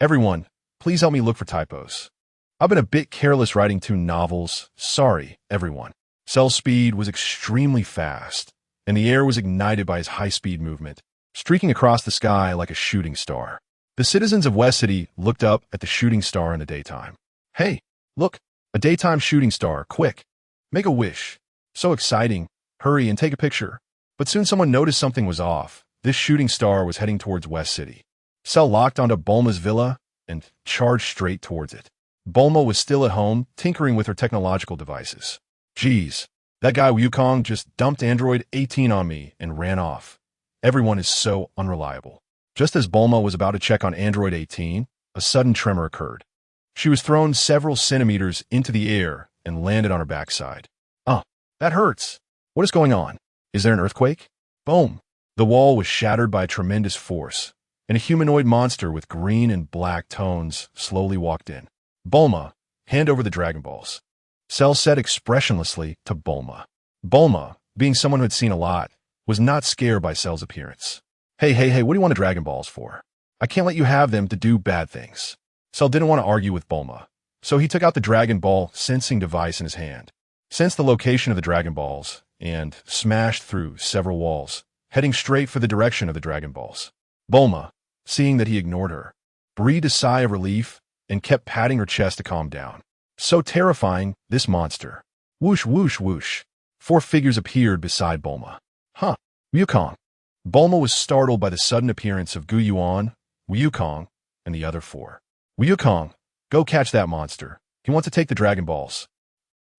Everyone, please help me look for typos. I've been a bit careless writing 2 novels. Sorry, everyone. Cell's speed was extremely fast, and the air was ignited by his high-speed movement, streaking across the sky like a shooting star. The citizens of West City looked up at the shooting star in the daytime. Hey, look, a daytime shooting star, quick. Make a wish. So exciting. Hurry and take a picture. But soon someone noticed something was off. This shooting star was heading towards West City. Cell locked onto Bulma's villa and charged straight towards it. Bulma was still at home, tinkering with her technological devices. Geez, that guy Wukong just dumped Android 18 on me and ran off. Everyone is so unreliable. Just as Bulma was about to check on Android 18, a sudden tremor occurred. She was thrown several centimeters into the air and landed on her backside. That hurts. What is going on? Is there an earthquake? Boom. The wall was shattered by a tremendous force, and a humanoid monster with green and black tones slowly walked in. Bulma, hand over the Dragon Balls. Cell said expressionlessly to Bulma. Bulma, being someone who had seen a lot, was not scared by Cell's appearance. Hey, what do you want the Dragon Balls for? I can't let you have them to do bad things. Cell didn't want to argue with Bulma, so he took out the Dragon Ball sensing device in his hand, sensed the location of the Dragon Balls, and smashed through several walls, heading straight for the direction of the Dragon Balls. Bulma, seeing that he ignored her, breathed a sigh of relief and kept patting her chest to calm down. So terrifying, this monster. Whoosh, whoosh, whoosh. 4 figures appeared beside Bulma. Wukong. Bulma was startled by the sudden appearance of Yuan, Wukong, and the other 4. Wukong, go catch that monster. He wants to take the Dragon Balls.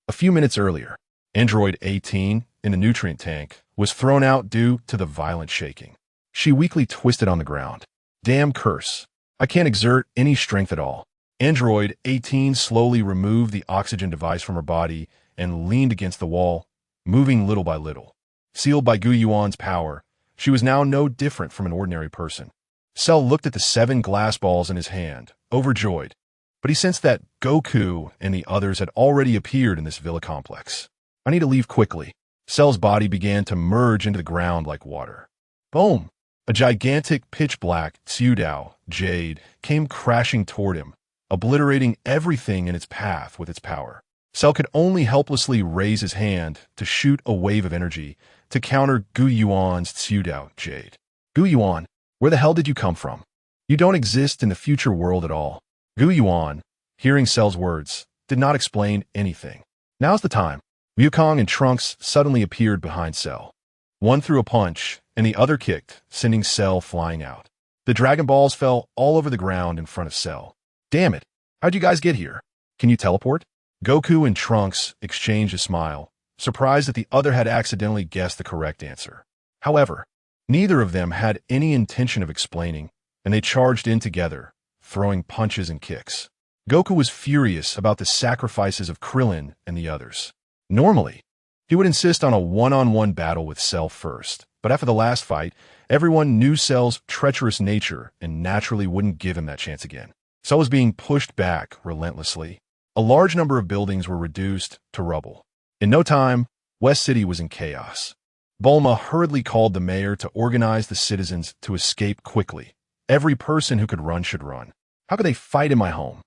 A few minutes earlier, Android 18, in the nutrient tank, was thrown out due to the violent shaking. She weakly twisted on the ground. Damn curse. I can't exert any strength at all. Android 18 slowly removed the oxygen device from her body and leaned against the wall, moving little by little. Sealed by Yuan's power, she was now no different from an ordinary person. Cell looked at the 7 glass balls in his hand, overjoyed, but he sensed that Goku and the others had already appeared in this villa complex. I need to leave quickly. Cell's body began to merge into the ground like water. Boom! A gigantic pitch-black Tsuedao jade came crashing toward him, obliterating everything in its path with its power. Cell could only helplessly raise his hand to shoot a wave of energy to counter Yuan's Tsuedao jade. Yuan, where the hell did you come from? You don't exist in the future world at all. Yuan, hearing Cell's words, did not explain anything. Now's the time. Wukong and Trunks suddenly appeared behind Cell. One threw a punch, and the other kicked, sending Cell flying out. The Dragon Balls fell all over the ground in front of Cell. Damn it, how'd you guys get here? Can you teleport? Goku and Trunks exchanged a smile, surprised that the other had accidentally guessed the correct answer. However, neither of them had any intention of explaining, and they charged in together, throwing punches and kicks. Goku was furious about the sacrifices of Krillin and the others. Normally, he would insist on a one-on-one battle with Cell first, but after the last fight, everyone knew Cell's treacherous nature and naturally wouldn't give him that chance again. Cell was being pushed back relentlessly. A large number of buildings were reduced to rubble. In no time, West City was in chaos. Bulma hurriedly called the mayor to organize the citizens to escape quickly. Every person who could run should run. How could they fight in my home?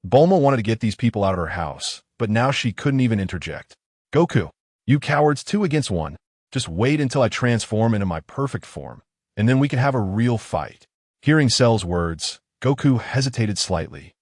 Bulma wanted to get these people out of her house, but now she couldn't even interject. Goku, you cowards, 2 against 1. Just wait until I transform into my perfect form, and then we can have a real fight. Hearing Cell's words, Goku hesitated slightly.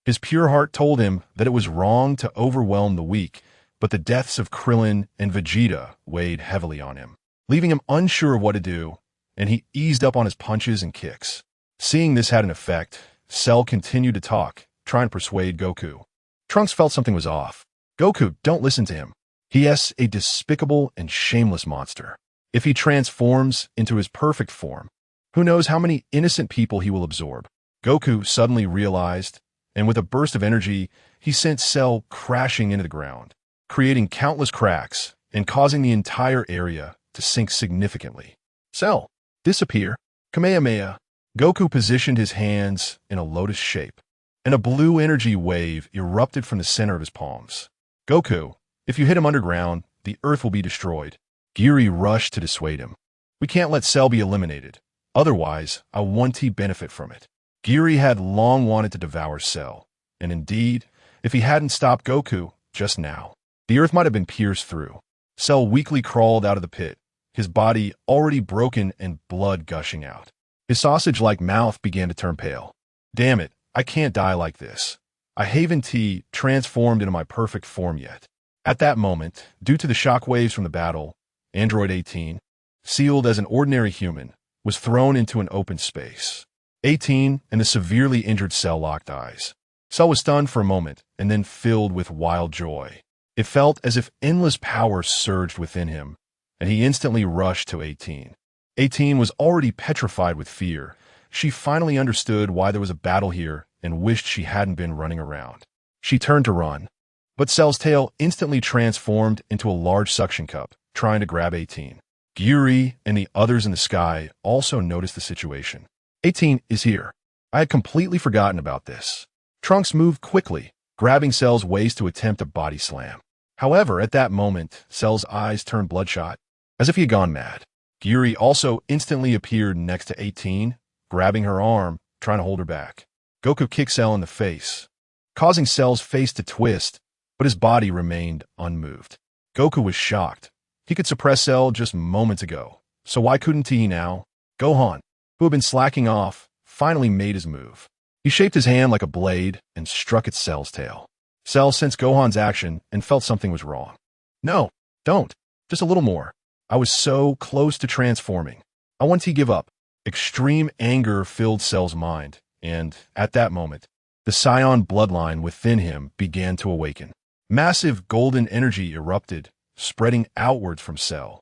His pure heart told him that it was wrong to overwhelm the weak, but the deaths of Krillin and Vegeta weighed heavily on him. Leaving him unsure of what to do, and he eased up on his punches and kicks. Seeing this had an effect, Cell continued to talk, trying to persuade Goku. Trunks felt something was off. Goku, don't listen to him. He is a despicable and shameless monster. If he transforms into his perfect form, who knows how many innocent people he will absorb. Goku suddenly realized, and with a burst of energy, he sent Cell crashing into the ground, creating countless cracks and causing the entire area to sink significantly. Cell, disappear. Kamehameha. Goku positioned his hands in a lotus shape, and a blue energy wave erupted from the center of his palms. Goku, if you hit him underground, the earth will be destroyed. Giri rushed to dissuade him. We can't let Cell be eliminated. Otherwise, I want to benefit from it. Giri had long wanted to devour Cell, and indeed, if he hadn't stopped Goku just now, the earth might have been pierced through. Cell weakly crawled out of the pit, his body already broken and blood gushing out. His sausage-like mouth began to turn pale. Damn it, I can't die like this. I haven't transformed into my perfect form yet. At that moment, due to the shockwaves from the battle, Android 18, sealed as an ordinary human, was thrown into an open space. 18 and the severely injured Cell locked eyes. Cell was stunned for a moment and then filled with wild joy. It felt as if endless power surged within him, and he instantly rushed to 18. 18 was already petrified with fear. She finally understood why there was a battle here and wished she hadn't been running around. She turned to run, but Cell's tail instantly transformed into a large suction cup, trying to grab 18. Giri and the others in the sky also noticed the situation. 18 is here. I had completely forgotten about this. Trunks moved quickly, grabbing Cell's waist to attempt a body slam. However, at that moment, Cell's eyes turned bloodshot, as if he had gone mad. Giri also instantly appeared next to 18, grabbing her arm, trying to hold her back. Goku kicked Cell in the face, causing Cell's face to twist, but his body remained unmoved. Goku was shocked. He could suppress Cell just moments ago, so why couldn't he now? Gohan, who had been slacking off, finally made his move. He shaped his hand like a blade and struck at Cell's tail. Cell sensed Gohan's action and felt something was wrong. No, don't. Just a little more. I was so close to transforming. I want to give up. Extreme anger filled Cell's mind, and, at that moment, the Scion bloodline within him began to awaken. Massive golden energy erupted, spreading outwards from Cell.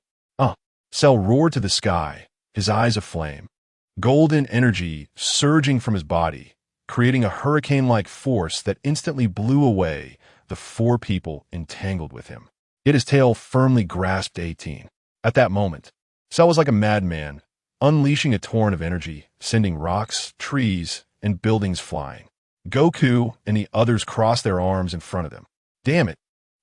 Cell roared to the sky, his eyes aflame. Golden energy surging from his body, creating a hurricane-like force that instantly blew away the 4 people entangled with him. Yet his tail firmly grasped 18. At that moment, Cell was like a madman, unleashing a torrent of energy, sending rocks, trees, and buildings flying. Goku and the others crossed their arms in front of them. Damn it,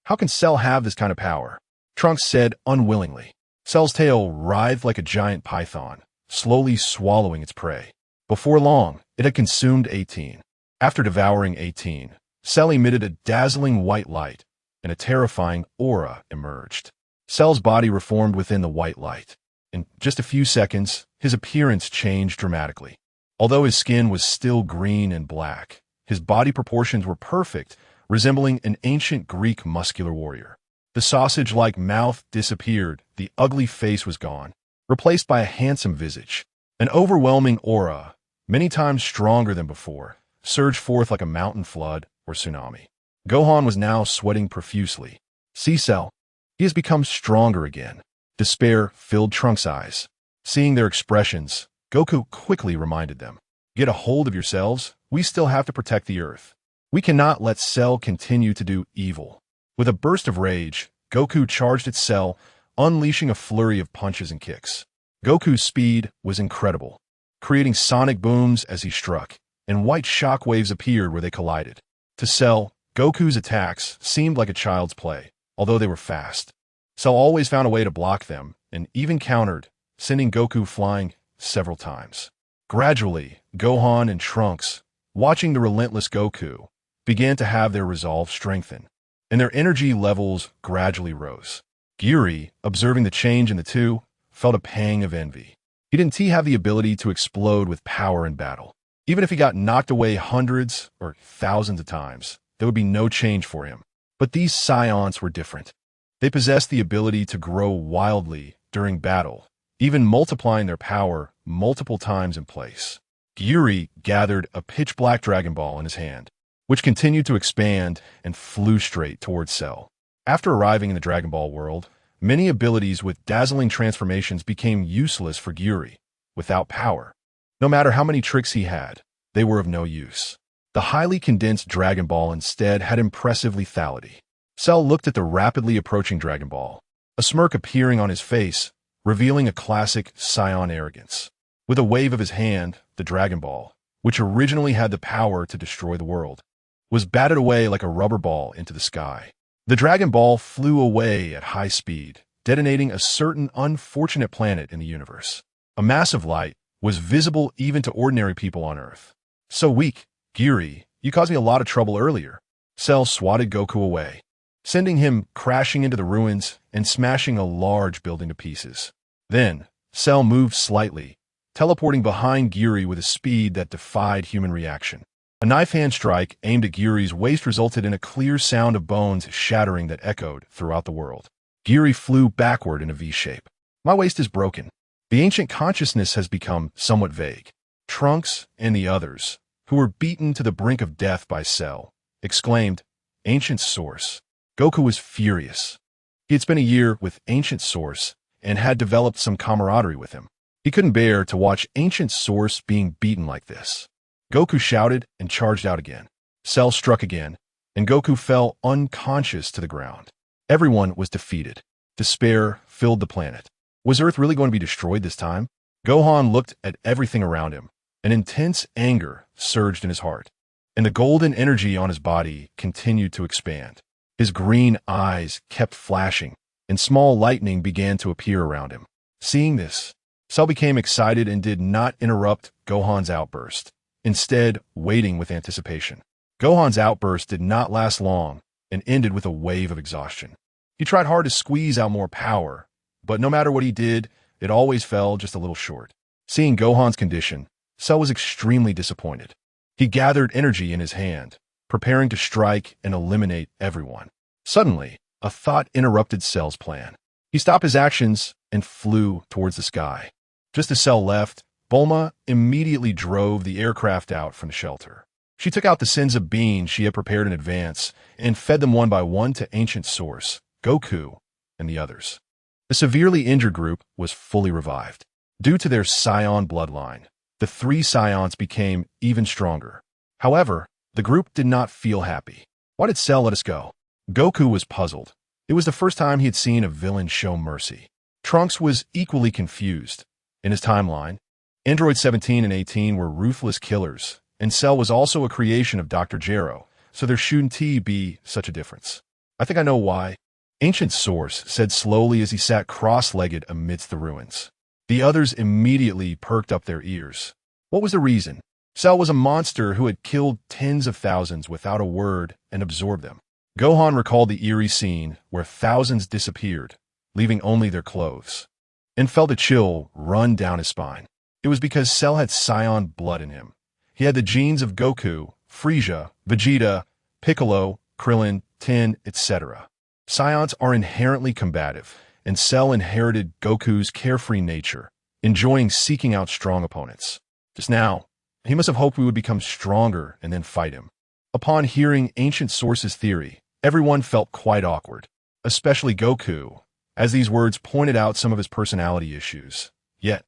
how can Cell have this kind of power? Trunks said unwillingly. Cell's tail writhed like a giant python, slowly swallowing its prey. Before long, it had consumed 18. After devouring 18, Cell emitted a dazzling white light, and a terrifying aura emerged. Cell's body reformed within the white light. In just a few seconds, his appearance changed dramatically. Although his skin was still green and black, his body proportions were perfect, resembling an ancient Greek muscular warrior. The sausage-like mouth disappeared, the ugly face was gone, replaced by a handsome visage. An overwhelming aura, many times stronger than before, surged forth like a mountain flood or tsunami. Gohan was now sweating profusely. See Cell, he has become stronger again. Despair filled Trunks' eyes. Seeing their expressions, Goku quickly reminded them. Get a hold of yourselves, we still have to protect the Earth. We cannot let Cell continue to do evil. With a burst of rage, Goku charged at Cell, unleashing a flurry of punches and kicks. Goku's speed was incredible, creating sonic booms as he struck, and white shockwaves appeared where they collided. To Cell, Goku's attacks seemed like a child's play, although they were fast. Cell always found a way to block them, and even countered, sending Goku flying several times. Gradually, Gohan and Trunks, watching the relentless Goku, began to have their resolve strengthen, and their energy levels gradually rose. Giri, observing the change in the two, felt a pang of envy. He didn't have the ability to explode with power in battle. Even if he got knocked away hundreds or thousands of times, there would be no change for him. But these Scions were different. They possessed the ability to grow wildly during battle, even multiplying their power multiple times in place. Yuri gathered a pitch-black Dragon Ball in his hand, which continued to expand and flew straight towards Cell. After arriving in the Dragon Ball world, many abilities with dazzling transformations became useless for Yuri. Without power, no matter how many tricks he had, they were of no use. The highly condensed Dragon Ball instead had impressive lethality. Cell looked at the rapidly approaching Dragon Ball, a smirk appearing on his face, revealing a classic Saiyan arrogance. With a wave of his hand, the Dragon Ball, which originally had the power to destroy the world, was batted away like a rubber ball into the sky. The Dragon Ball flew away at high speed, detonating a certain unfortunate planet in the universe. A massive light was visible even to ordinary people on Earth. So weak, Yuri, you caused me a lot of trouble earlier. Cell swatted Goku away, sending him crashing into the ruins and smashing a large building to pieces. Then, Cell moved slightly, teleporting behind Yuri with a speed that defied human reaction. A knife-hand strike aimed at Yuri's waist resulted in a clear sound of bones shattering that echoed throughout the world. Yuri flew backward in a V-shape. My waist is broken. The ancient consciousness has become somewhat vague. Trunks and the others, who were beaten to the brink of death by Cell, exclaimed, "Ancient Source." Goku was furious. He had spent a year with Ancient Source and had developed some camaraderie with him. He couldn't bear to watch Ancient Source being beaten like this. Goku shouted and charged out again. Cell struck again, and Goku fell unconscious to the ground. Everyone was defeated. Despair filled the planet. Was Earth really going to be destroyed this time? Gohan looked at everything around him. An intense anger surged in his heart, and the golden energy on his body continued to expand. His green eyes kept flashing, and small lightning began to appear around him. Seeing this, Cell became excited and did not interrupt Gohan's outburst, instead waiting with anticipation. Gohan's outburst did not last long and ended with a wave of exhaustion. He tried hard to squeeze out more power, but no matter what he did, it always fell just a little short. Seeing Gohan's condition, Cell was extremely disappointed. He gathered energy in his hand, preparing to strike and eliminate everyone. Suddenly, a thought interrupted Cell's plan. He stopped his actions and flew towards the sky. Just as Cell left, Bulma immediately drove the aircraft out from the shelter. She took out the sins of beans she had prepared in advance and fed them one by one to Ancient Source, Goku, and the others. The severely injured group was fully revived. Due to their Saiyan bloodline, the three Saiyans became even stronger. However, the group did not feel happy. Why did Cell let us go? Goku was puzzled. It was the first time he had seen a villain show mercy. Trunks was equally confused. In his timeline, Android 17 and 18 were ruthless killers, and Cell was also a creation of Dr. Gero, so there shouldn't be such a difference. I think I know why. Ancient Source said slowly as he sat cross-legged amidst the ruins. The others immediately perked up their ears. What was the reason? Cell was a monster who had killed tens of thousands without a word and absorbed them. Gohan recalled the eerie scene where thousands disappeared, leaving only their clothes, and felt a chill run down his spine. It was because Cell had Saiyan blood in him. He had the genes of Goku, Frieza, Vegeta, Piccolo, Krillin, Ten, etc. Saiyans are inherently combative, and Cell inherited Goku's carefree nature, enjoying seeking out strong opponents. Just now, he must have hoped we would become stronger and then fight him. Upon hearing Ancient Source's theory, everyone felt quite awkward, especially Goku, as these words pointed out some of his personality issues. Yet,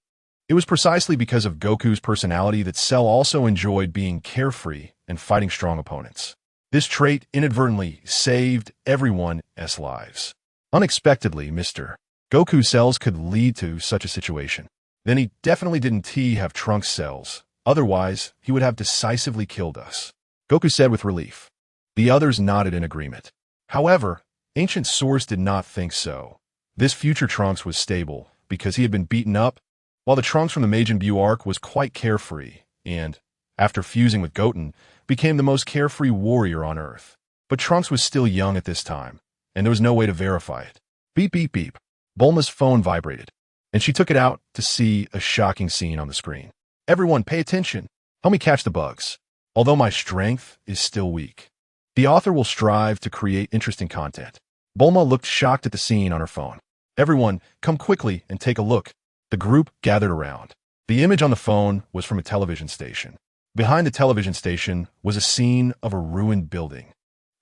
it was precisely because of Goku's personality that Cell also enjoyed being carefree and fighting strong opponents. This trait inadvertently saved everyone's lives. Unexpectedly, Mr. Goku cells could lead to such a situation. Then he definitely didn't have Trunks cells. Otherwise, he would have decisively killed us. Goku said with relief. The others nodded in agreement. However, Ancient Source did not think so. This future Trunks was stable because he had been beaten up, while the Trunks from the Majin Buu arc was quite carefree and, after fusing with Goten, became the most carefree warrior on Earth. But Trunks was still young at this time, and there was no way to verify it. Beep, beep, beep. Bulma's phone vibrated, and she took it out to see a shocking scene on the screen. Everyone, pay attention. Help me catch the bugs. Although my strength is still weak, the author will strive to create interesting content. Bulma looked shocked at the scene on her phone. Everyone, come quickly and take a look. The group gathered around. The image on the phone was from a television station. Behind the television station was a scene of a ruined building.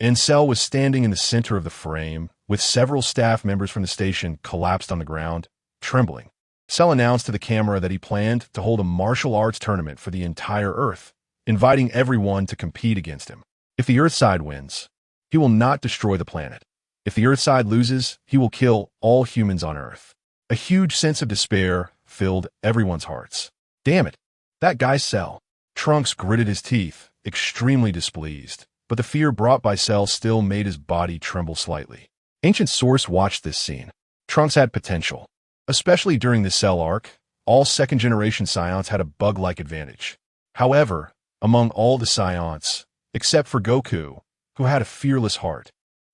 Enel was standing in the center of the frame, with several staff members from the station collapsed on the ground, trembling. Enel announced to the camera that he planned to hold a martial arts tournament for the entire Earth, inviting everyone to compete against him. If the Earth side wins, he will not destroy the planet. If the Earth side loses, he will kill all humans on Earth. A huge sense of despair filled everyone's hearts. Damn it, that guy's Enel. Trunks gritted his teeth, extremely displeased, but the fear brought by Enel still made his body tremble slightly. Ancient Source watched this scene. Trunks had potential. Especially during the Enel arc, all second-generation Scions had a bug-like advantage. However, among all the Scions, except for Goku, who had a fearless heart,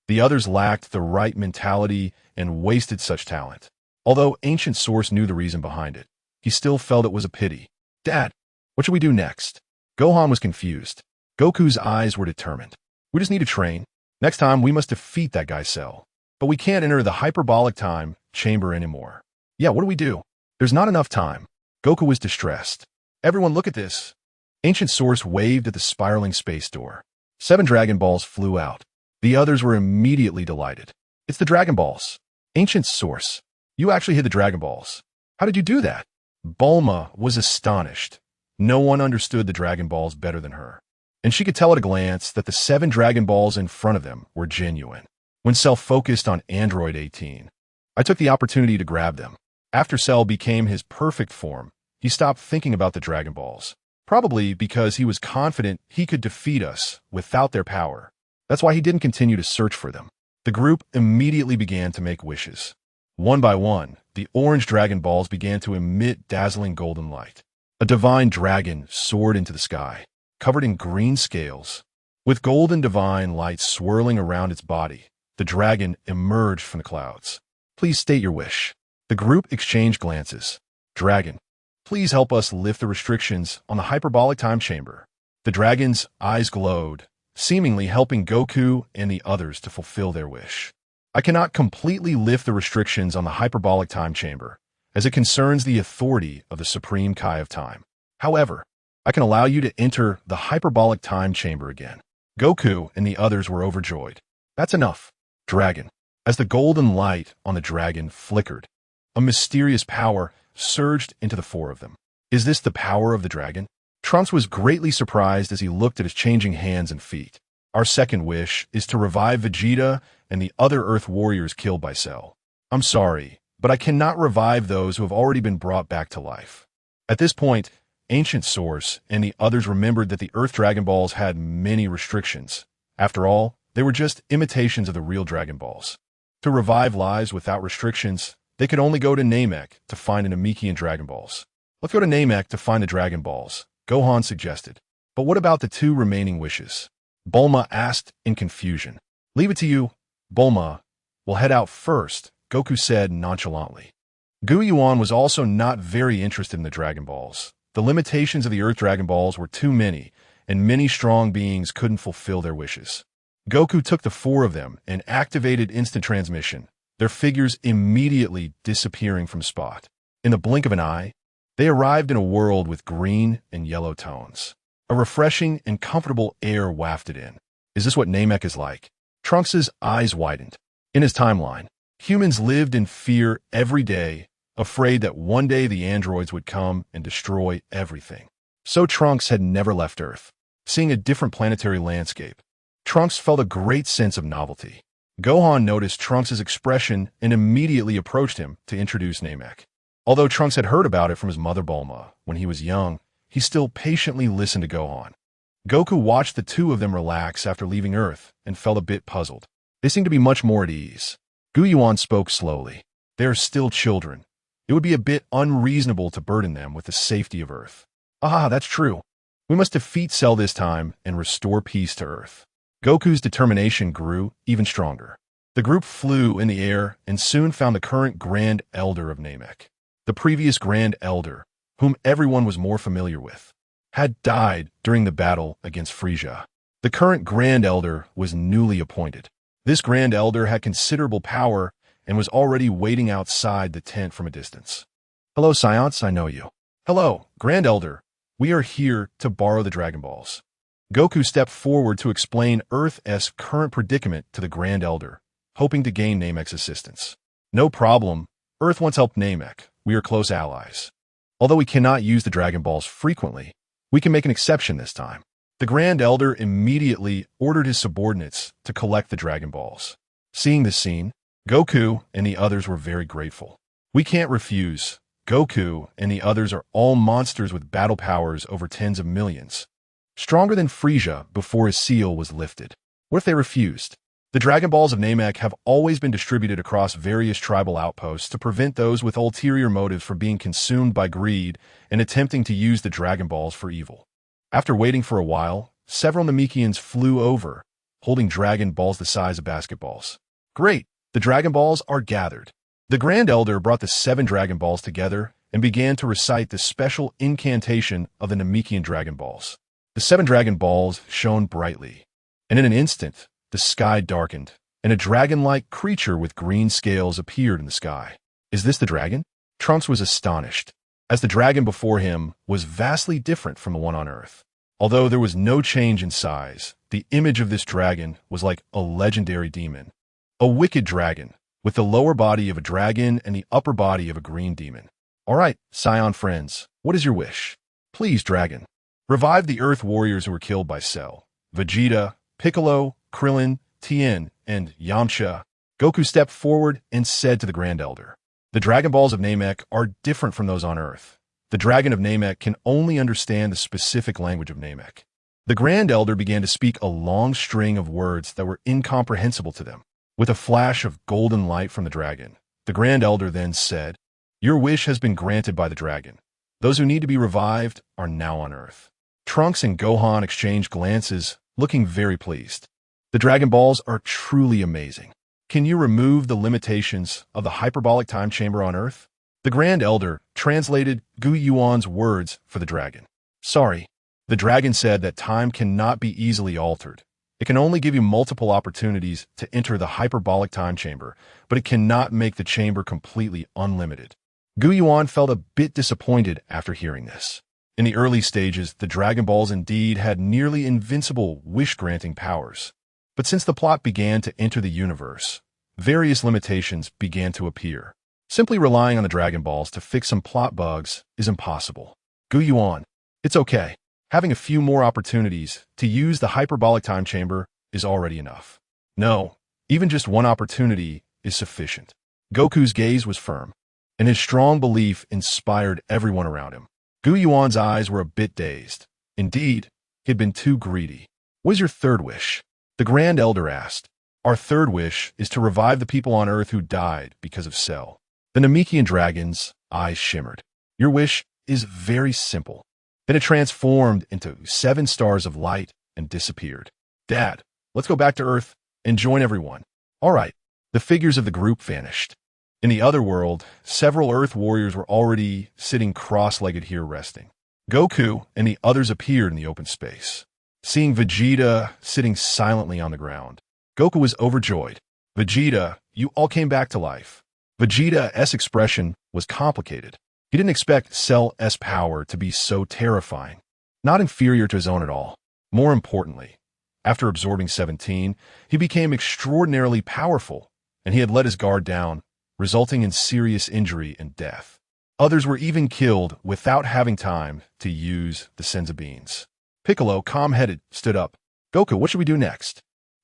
the others lacked the right mentality and wasted such talent. Although Ancient Source knew the reason behind it, he still felt it was a pity. Dad, what should we do next? Gohan was confused. Goku's eyes were determined. We just need to train. Next time, we must defeat that guy Enel. But we can't enter the hyperbolic time chamber anymore. Yeah, what do we do? There's not enough time. Goku was distressed. Everyone look at this. Ancient Source waved at the spiraling space door. 7 Dragon Balls flew out. The others were immediately delighted. It's the Dragon Balls. Ancient Source, you actually hid the Dragon Balls. How did you do that? Bulma was astonished. No one understood the Dragon Balls better than her. And she could tell at a glance that the 7 Dragon Balls in front of them were genuine. When Enel focused on Android 18, I took the opportunity to grab them. After Enel became his perfect form, he stopped thinking about the Dragon Balls. Probably because he was confident he could defeat us without their power. That's why he didn't continue to search for them. The group immediately began to make wishes. One by one, the orange Dragon Balls began to emit dazzling golden light. A divine dragon soared into the sky, covered in green scales. With golden divine light swirling around its body, the dragon emerged from the clouds. Please state your wish. The group exchanged glances. Dragon, please help us lift the restrictions on the hyperbolic time chamber. The dragon's eyes glowed, seemingly helping Goku and the others to fulfill their wish. I cannot completely lift the restrictions on the hyperbolic time chamber, as it concerns the authority of the Supreme Kai of Time. However, I can allow you to enter the hyperbolic time chamber again. Goku and the others were overjoyed. That's enough, Dragon. As the golden light on the dragon flickered, a mysterious power surged into the 4 of them. Is this the power of the dragon? Trunks was greatly surprised as he looked at his changing hands and feet. Our second wish is to revive Vegeta and the other Earth warriors killed by Enel. I'm sorry, but I cannot revive those who have already been brought back to life. At this point, Ancient Source and the others remembered that the Earth Dragon Balls had many restrictions. After all, they were just imitations of the real Dragon Balls. To revive lives without restrictions, they could only go to Namek to find an Namekian Dragon Balls. Let's go to Namek to find the Dragon Balls, Gohan suggested. But what about the 2 remaining wishes? Bulma asked in confusion. Leave it to you, Bulma. We'll head out first, Goku said nonchalantly. Yuan was also not very interested in the Dragon Balls. The limitations of the Earth Dragon Balls were too many, and many strong beings couldn't fulfill their wishes. Goku took the 4 of them and activated instant transmission, their figures immediately disappearing from spot. In the blink of an eye, they arrived in a world with green and yellow tones. A refreshing and comfortable air wafted in. Is this what Namek is like? Trunks' eyes widened. In his timeline, humans lived in fear every day, afraid that one day the androids would come and destroy everything. So Trunks had never left Earth. Seeing a different planetary landscape, Trunks felt a great sense of novelty. Gohan noticed Trunks' expression and immediately approached him to introduce Namek. Although Trunks had heard about it from his mother Bulma when he was young, he still patiently listened to Gohan. Goku watched the 2 of them relax after leaving Earth and felt a bit puzzled. They seemed to be much more at ease. Yuan spoke slowly. They are still children. It would be a bit unreasonable to burden them with the safety of Earth. Ah, that's true. We must defeat Enel this time and restore peace to Earth. Goku's determination grew even stronger. The group flew in the air and soon found the current Grand Elder of Namek. The previous Grand Elder, whom everyone was more familiar with, had died during the battle against Frieza. The current Grand Elder was newly appointed. This Grand Elder had considerable power and was already waiting outside the tent from a distance. Hello, Science, I know you. Hello, Grand Elder. We are here to borrow the Dragon Balls. Goku stepped forward to explain Earth's current predicament to the Grand Elder, hoping to gain Namek's assistance. No problem. Earth once helped Namek. We are close allies. Although we cannot use the Dragon Balls frequently, we can make an exception this time. The Grand Elder immediately ordered his subordinates to collect the Dragon Balls. Seeing this scene, Goku and the others were very grateful. We can't refuse. Goku and the others are all monsters with battle powers over tens of millions. Stronger than Frieza before his seal was lifted. What if they refused? The Dragon Balls of Namek have always been distributed across various tribal outposts to prevent those with ulterior motives from being consumed by greed and attempting to use the Dragon Balls for evil. After waiting for a while, several Namekians flew over, holding Dragon Balls the size of basketballs. Great! The Dragon Balls are gathered. The Grand Elder brought the 7 Dragon Balls together and began to recite the special incantation of the Namekian Dragon Balls. The 7 Dragon Balls shone brightly, and in an instant, the sky darkened, and a dragon-like creature with green scales appeared in the sky. Is this the dragon? Trunks was astonished, as the dragon before him was vastly different from the one on Earth. Although there was no change in size, the image of this dragon was like a legendary demon. A wicked dragon, with the lower body of a dragon and the upper body of a green demon. All right, Scion friends, what is your wish? Please, dragon. Revive the Earth warriors who were killed by Cell, Vegeta, Piccolo, Krillin, Tien, and Yamcha. Goku stepped forward and said to the Grand Elder, "The Dragon Balls of Namek are different from those on Earth. The Dragon of Namek can only understand the specific language of Namek." The Grand Elder began to speak a long string of words that were incomprehensible to them. With a flash of golden light from the dragon, the Grand Elder then said, "Your wish has been granted by the dragon. Those who need to be revived are now on Earth." Trunks and Gohan exchanged glances, looking very pleased. The Dragon Balls are truly amazing. Can you remove the limitations of the hyperbolic time chamber on Earth? The Grand Elder translated Yuan's words for the dragon. Sorry. The dragon said that time cannot be easily altered. It can only give you multiple opportunities to enter the hyperbolic time chamber, but it cannot make the chamber completely unlimited. Yuan felt a bit disappointed after hearing this. In the early stages, the Dragon Balls indeed had nearly invincible wish-granting powers. But since the plot began to enter the universe, various limitations began to appear. Simply relying on the Dragon Balls to fix some plot bugs is impossible. Yuan, it's okay. Having a few more opportunities to use the hyperbolic time chamber is already enough. No, even just one opportunity is sufficient. Goku's gaze was firm, and his strong belief inspired everyone around him. Yuan's eyes were a bit dazed. Indeed, he had been too greedy. What is your third wish? The Grand Elder asked. Our third wish is to revive the people on Earth who died because of Cell. The Namekian dragon's eyes shimmered. Your wish is very simple. Then it transformed into 7 stars of light and disappeared. Dad, let's go back to Earth and join everyone. All right. The figures of the group vanished. In the other world, several Earth warriors were already sitting cross-legged here resting. Goku and the others appeared in the open space. Seeing Vegeta sitting silently on the ground, Goku was overjoyed. Vegeta, you all came back to life. Vegeta's expression was complicated. He didn't expect Cell's power to be so terrifying, not inferior to his own at all. More importantly, after absorbing 17, he became extraordinarily powerful, and he had let his guard down, resulting in serious injury and death. Others were even killed without having time to use the Senzu beans. Piccolo, calm-headed, stood up. Goku, what should we do next?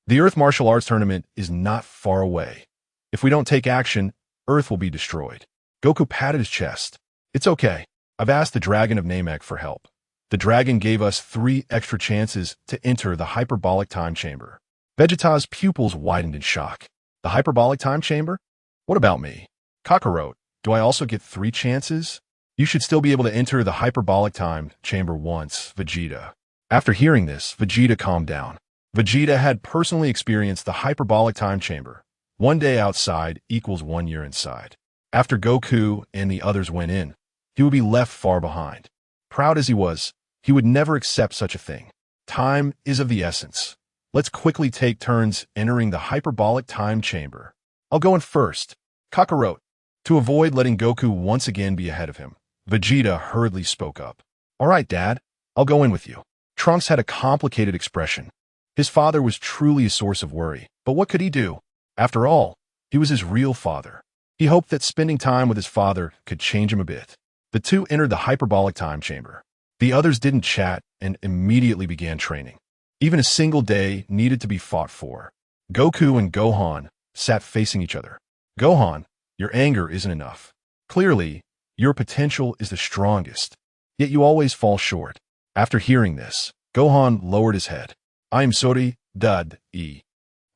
The Earth Martial Arts Tournament is not far away. If we don't take action, Earth will be destroyed. Goku patted his chest. It's okay. I've asked the Dragon of Namek for help. The dragon gave us 3 extra chances to enter the hyperbolic time chamber. Vegeta's pupils widened in shock. The hyperbolic time chamber? What about me? Kakarot, do I also get 3 chances? You should still be able to enter the hyperbolic time chamber once, Vegeta. After hearing this, Vegeta calmed down. Vegeta had personally experienced the hyperbolic time chamber. 1 day outside equals 1 year inside. After Goku and the others went in, he would be left far behind. Proud as he was, he would never accept such a thing. Time is of the essence. Let's quickly take turns entering the hyperbolic time chamber. I'll go in first. Kakarot, To avoid letting Goku once again be ahead of him, Vegeta hurriedly spoke up. All right, Dad, I'll go in with you. Trunks had a complicated expression. His father was truly a source of worry, but what could he do? After all, he was his real father. He hoped that spending time with his father could change him a bit. The two entered the hyperbolic time chamber. The others didn't chat and immediately began training. Even a single day needed to be fought for. Goku and Gohan sat facing each other. Gohan, your anger isn't enough. Clearly, your potential is the strongest, yet you always fall short. After hearing this, Gohan lowered his head. I am sorry, Dad-E.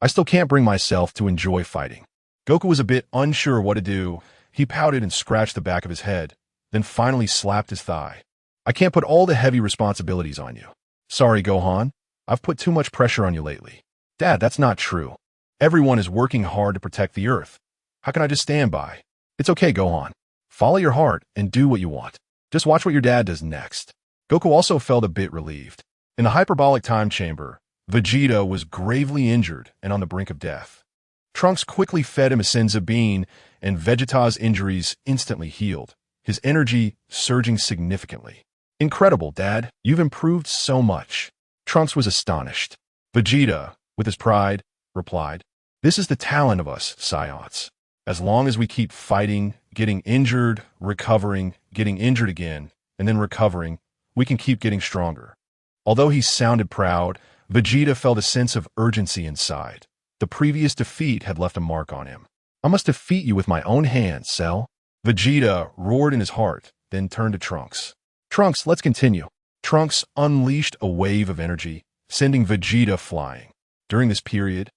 I still can't bring myself to enjoy fighting. Goku was a bit unsure what to do. He pouted and scratched the back of his head, then finally slapped his thigh. I can't put all the heavy responsibilities on you. Sorry, Gohan. I've put too much pressure on you lately. Dad, that's not true. Everyone is working hard to protect the Earth. How can I just stand by? It's okay, Gohan. Follow your heart and do what you want. Just watch what your dad does next. Goku also felt a bit relieved. In the hyperbolic time chamber, Vegeta was gravely injured and on the brink of death. Trunks quickly fed him a Senzu bean, and Vegeta's injuries instantly healed, his energy surging significantly. Incredible, Dad. You've improved so much. Trunks was astonished. Vegeta, with his pride, replied, This is the talent of us, Scions. As long as we keep fighting, getting injured, recovering, getting injured again, and then recovering, we can keep getting stronger. Although he sounded proud, Vegeta felt a sense of urgency inside. The previous defeat had left a mark on him. I must defeat you with my own hands, Cell. Vegeta roared in his heart, then turned to Trunks. Trunks, let's continue. Trunks unleashed a wave of energy, sending Vegeta flying. During this period,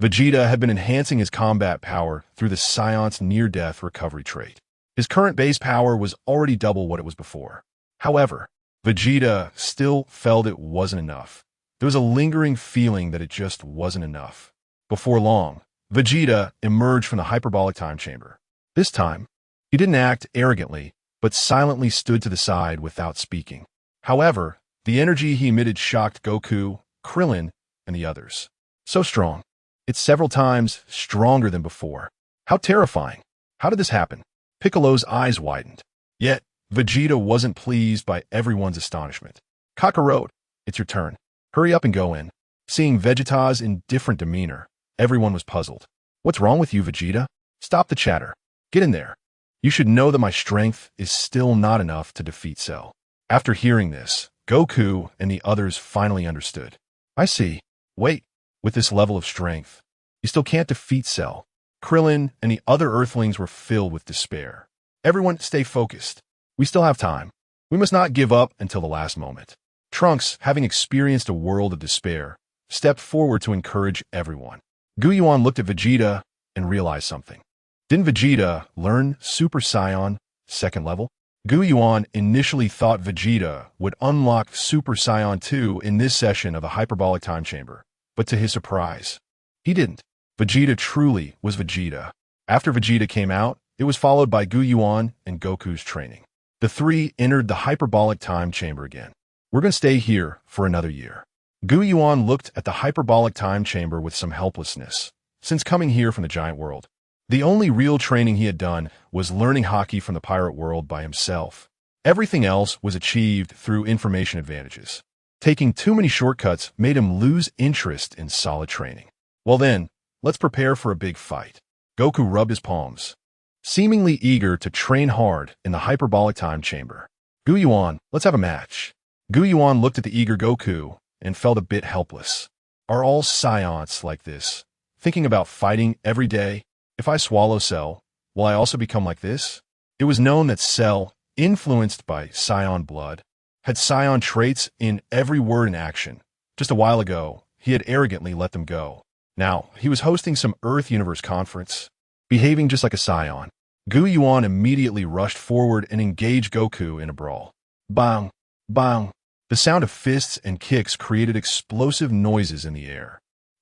Vegeta had been enhancing his combat power through the Scion's near-death recovery trait. His current base power was already double what it was before. However, Vegeta still felt it wasn't enough. There was a lingering feeling that it just wasn't enough. Before long, Vegeta emerged from the hyperbolic time chamber. This time, he didn't act arrogantly, but silently stood to the side without speaking. However, the energy he emitted shocked Goku, Krillin, and the others. So strong. It's several times stronger than before. How terrifying. How did this happen? Piccolo's eyes widened. Yet, Vegeta wasn't pleased by everyone's astonishment. Kakarot, it's your turn. Hurry up and go in. Seeing Vegeta's indifferent demeanor, everyone was puzzled. What's wrong with you, Vegeta? Stop the chatter. Get in there. You should know that my strength is still not enough to defeat Cell. After hearing this, Goku and the others finally understood. I see. Wait, with this level of strength, you still can't defeat Cell. Krillin and the other Earthlings were filled with despair. Everyone stay focused. We still have time. We must not give up until the last moment. Trunks, having experienced a world of despair, stepped forward to encourage everyone. Yuan looked at Vegeta and realized something. Didn't Vegeta learn Super Saiyan, second level? Yuan initially thought Vegeta would unlock Super Saiyan 2 in this session of the hyperbolic time chamber, but to his surprise, he didn't. Vegeta truly was Vegeta. After Vegeta came out, it was followed by Yuan and Goku's training. The three entered the hyperbolic time chamber again. We're going to stay here for another year. Yuan looked at the hyperbolic time chamber with some helplessness. Since coming here from the giant world, the only real training he had done was learning hockey from the pirate world by himself. Everything else was achieved through information advantages. Taking too many shortcuts made him lose interest in solid training. Well then, let's prepare for a big fight. Goku rubbed his palms, seemingly eager to train hard in the hyperbolic time chamber. Yuan, let's have a match. Yuan looked at the eager Goku and felt a bit helpless. Are all Scions like this? Thinking about fighting every day? If I swallow Cell, will I also become like this? It was known that Cell, influenced by Scion blood, had Scion traits in every word and action. Just a while ago, he had arrogantly let them go. Now, he was hosting some Earth Universe conference, behaving just like a Scion. Yuan immediately rushed forward and engaged Goku in a brawl. Bang! Bang! The sound of fists and kicks created explosive noises in the air.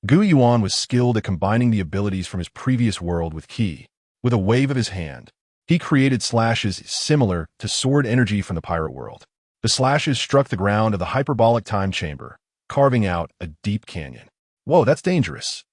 Yuan was skilled at combining the abilities from his previous world with Ki. With a wave of his hand, he created slashes similar to sword energy from the pirate world. The slashes struck the ground of the hyperbolic time chamber, carving out a deep canyon. Whoa, that's dangerous.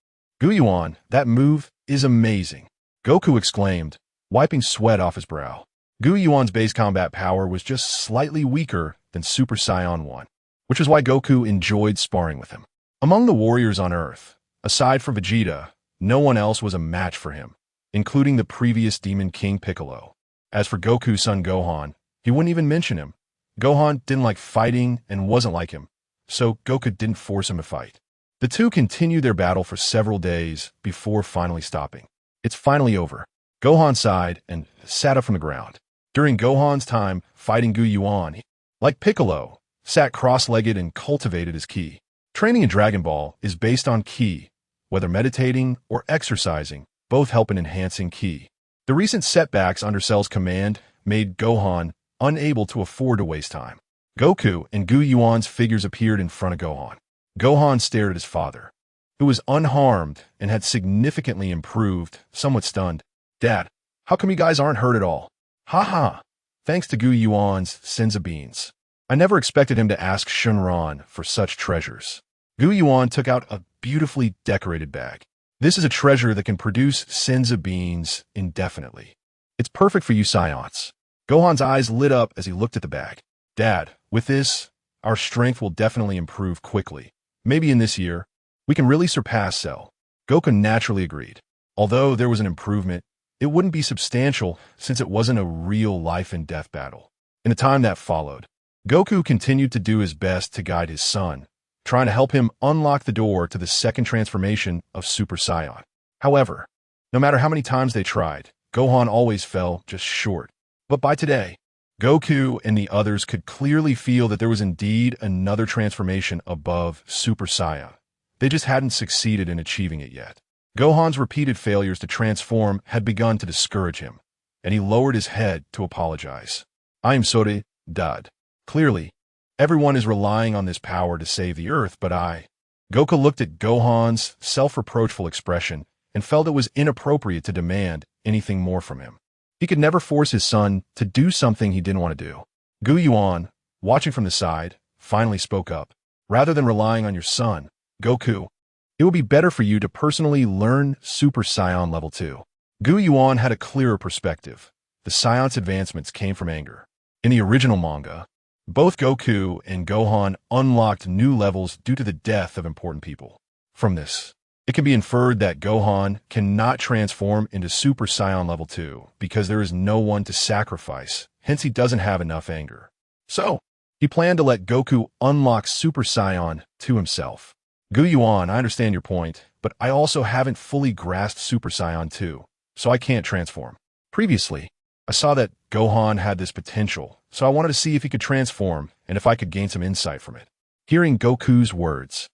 Yuan, that move is amazing. Goku exclaimed, wiping sweat off his brow. Yuan's base combat power was just slightly weaker than Super Saiyan 1, which is why Goku enjoyed sparring with him. Among the warriors on Earth, aside from Vegeta, no one else was a match for him, including the previous Demon King Piccolo. As for Goku's son Gohan, he wouldn't even mention him. Gohan didn't like fighting and wasn't like him, so Goku didn't force him to fight. The two continued their battle for several days before finally stopping. It's finally over. Gohan sighed and sat up from the ground. During Gohan's time fighting Yuan, he, like Piccolo, sat cross-legged and cultivated his ki. Training in Dragon Ball is based on ki, whether meditating or exercising, both help in enhancing ki. The recent setbacks under Cell's command made Gohan unable to afford to waste time. Goku and Yuan's figures appeared in front of Gohan. Gohan stared at his father, who was unharmed and had significantly improved, somewhat stunned. Dad, how come you guys aren't hurt at all? Ha. Thanks to Yuan's senza beans. I never expected him to ask Shenron for such treasures. Yuan took out a beautifully decorated bag. This is a treasure that can produce senza beans indefinitely. It's perfect for you Saiyans. Gohan's eyes lit up as he looked at the bag. Dad, with this, our strength will definitely improve quickly. Maybe in this year, we can really surpass Cell. Goku naturally agreed. Although there was an improvement, it wouldn't be substantial since it wasn't a real life-and-death battle. In the time that followed, Goku continued to do his best to guide his son, trying to help him unlock the door to the second transformation of Super Saiyan. However, no matter how many times they tried, Gohan always fell just short. But by today, Goku and the others could clearly feel that there was indeed another transformation above Super Saiyan. They just hadn't succeeded in achieving it yet. Gohan's repeated failures to transform had begun to discourage him, and he lowered his head to apologize. I am sorry, Dad. Clearly, everyone is relying on this power to save the Earth, but Goku looked at Gohan's self-reproachful expression and felt it was inappropriate to demand anything more from him. He could never force his son to do something he didn't want to do. Yuan, watching from the side, finally spoke up. Rather than relying on your son, Goku, it would be better for you to personally learn Super Saiyan Level 2. Yuan had a clearer perspective. The Saiyan's advancements came from anger. In the original manga, both Goku and Gohan unlocked new levels due to the death of important people. From this, it can be inferred that Gohan cannot transform into Super Saiyan Level 2 because there is no one to sacrifice, hence he doesn't have enough anger. So, he planned to let Goku unlock Super Saiyan to himself. Yuan, I understand your point, but I also haven't fully grasped Super Saiyan 2, so I can't transform. Previously, I saw that Gohan had this potential, so I wanted to see if he could transform and if I could gain some insight from it. Hearing Goku's words,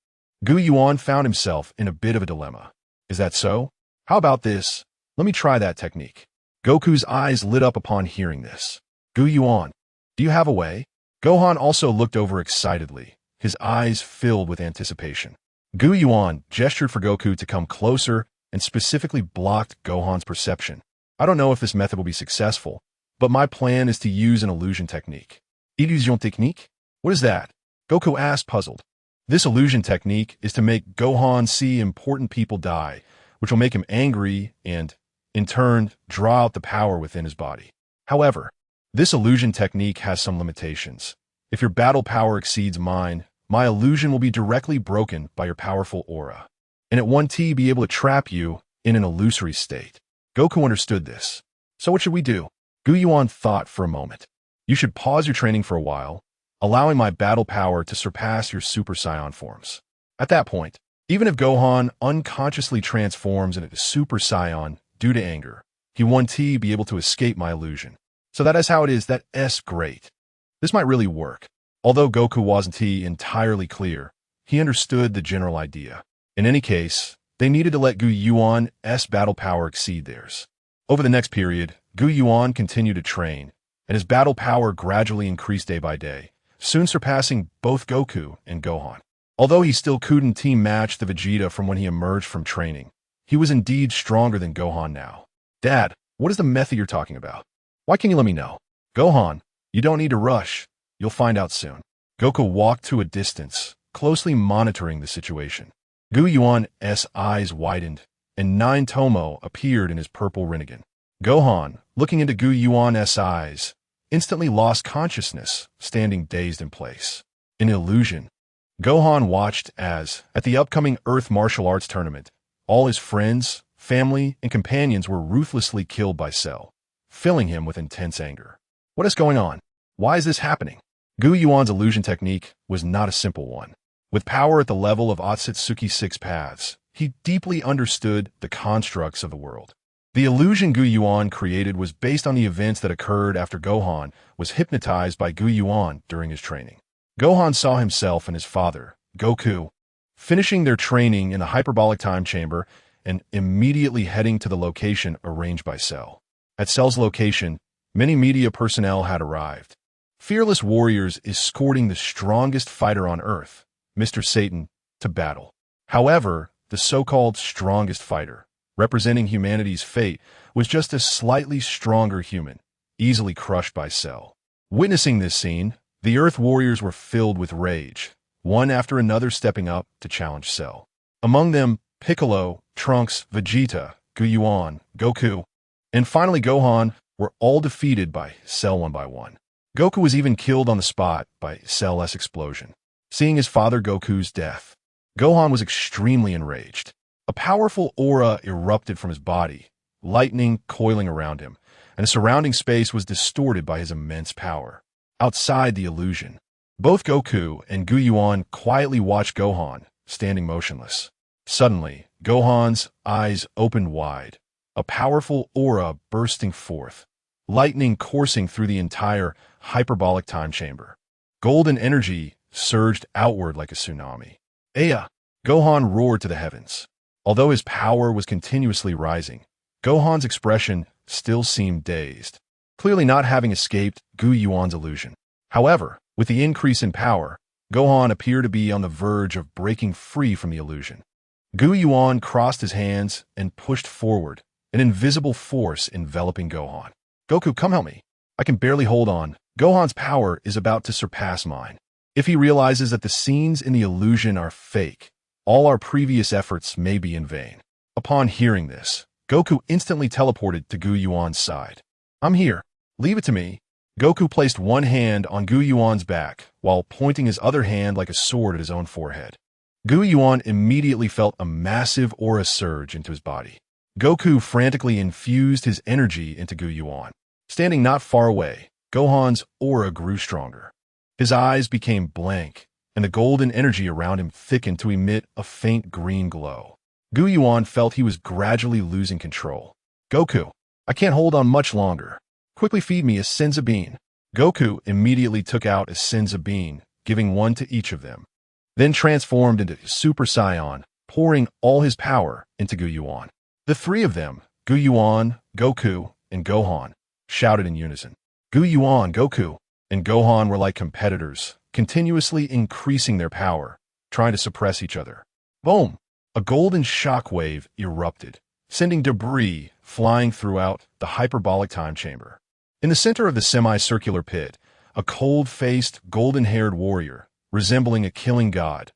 Yuan found himself in a bit of a dilemma. Is that so? How about this? Let me try that technique. Goku's eyes lit up upon hearing this. Yuan, do you have a way? Gohan also looked over excitedly, his eyes filled with anticipation. Yuan gestured for Goku to come closer and specifically blocked Gohan's perception. I don't know if this method will be successful, but my plan is to use an illusion technique. Illusion technique? What is that? Goku asked, puzzled. This illusion technique is to make Gohan see important people die, which will make him angry and, in turn, draw out the power within his body. However, this illusion technique has some limitations. If your battle power exceeds mine, my illusion will be directly broken by your powerful aura, and at 1T be able to trap you in an illusory state. Goku understood this. So what should we do? Yuan thought for a moment. You should pause your training for a while, allowing my battle power to surpass your Super Saiyan forms. At that point, even if Gohan unconsciously transforms into Super Saiyan due to anger, he 1T be able to escape my illusion. So that is how it is. That's great. This might really work. Although Goku wasn't entirely clear, he understood the general idea. In any case, they needed to let Yuan's battle power exceed theirs. Over the next period, Yuan continued to train, and his battle power gradually increased day by day, soon surpassing both Goku and Gohan. Although he still couldn't team match the Vegeta from when he emerged from training, he was indeed stronger than Gohan now. Dad, what is the method you're talking about? Why can't you let me know? Gohan, you don't need to rush. You'll find out soon. Goku walked to a distance, closely monitoring the situation. Yuan's eyes widened, and 9 Tomo appeared in his purple Rinnegan. Gohan, looking into Yuan's eyes, instantly lost consciousness, standing dazed in place. In illusion, Gohan watched as, at the upcoming Earth martial arts tournament, all his friends, family, and companions were ruthlessly killed by Cell, filling him with intense anger. What is going on? Why is this happening? Yuan's illusion technique was not a simple one. With power at the level of Otsutsuki Six Paths, he deeply understood the constructs of the world. The illusion Yuan created was based on the events that occurred after Gohan was hypnotized by Yuan during his training. Gohan saw himself and his father, Goku, finishing their training in the hyperbolic time chamber and immediately heading to the location arranged by Cell. At Cell's location, many media personnel had arrived. Fearless warriors escorting the strongest fighter on Earth, Mr. Satan, to battle. However, the so-called strongest fighter, representing humanity's fate, was just a slightly stronger human, easily crushed by Cell. Witnessing this scene, the Earth warriors were filled with rage, one after another stepping up to challenge Cell. Among them, Piccolo, Trunks, Vegeta, Yuan, Goku, and finally Gohan were all defeated by Cell one by one. Goku was even killed on the spot by Cell's explosion. Seeing his father Goku's death, Gohan was extremely enraged. A powerful aura erupted from his body, lightning coiling around him, and the surrounding space was distorted by his immense power. Outside the illusion, both Goku and Yuan quietly watched Gohan, standing motionless. Suddenly, Gohan's eyes opened wide, a powerful aura bursting forth, lightning coursing through the entire hyperbolic time chamber. Golden energy surged outward like a tsunami. Aya! Gohan roared to the heavens. Although his power was continuously rising, Gohan's expression still seemed dazed, clearly not having escaped Yuan's illusion. However, with the increase in power, Gohan appeared to be on the verge of breaking free from the illusion. Yuan crossed his hands and pushed forward, an invisible force enveloping Gohan. Goku, come help me. I can barely hold on. Gohan's power is about to surpass mine. If he realizes that the scenes in the illusion are fake, all our previous efforts may be in vain. Upon hearing this, Goku instantly teleported to Yuan's side. I'm here. Leave it to me. Goku placed one hand on Yuan's back while pointing his other hand like a sword at his own forehead. Yuan immediately felt a massive aura surge into his body. Goku frantically infused his energy into Yuan. Standing not far away, Gohan's aura grew stronger. His eyes became blank, and the golden energy around him thickened to emit a faint green glow. Yuan felt he was gradually losing control. Goku, I can't hold on much longer. Quickly feed me a Senzu bean. Goku immediately took out a Senzu bean, giving one to each of them, then transformed into Super Saiyan, pouring all his power into Yuan. The three of them, Yuan, Goku, and Gohan, shouted in unison. Yuan, Goku, and Gohan were like competitors, continuously increasing their power, trying to suppress each other. Boom! A golden shockwave erupted, sending debris flying throughout the hyperbolic time chamber. In the center of the semicircular pit, a cold-faced, golden-haired warrior, resembling a killing god,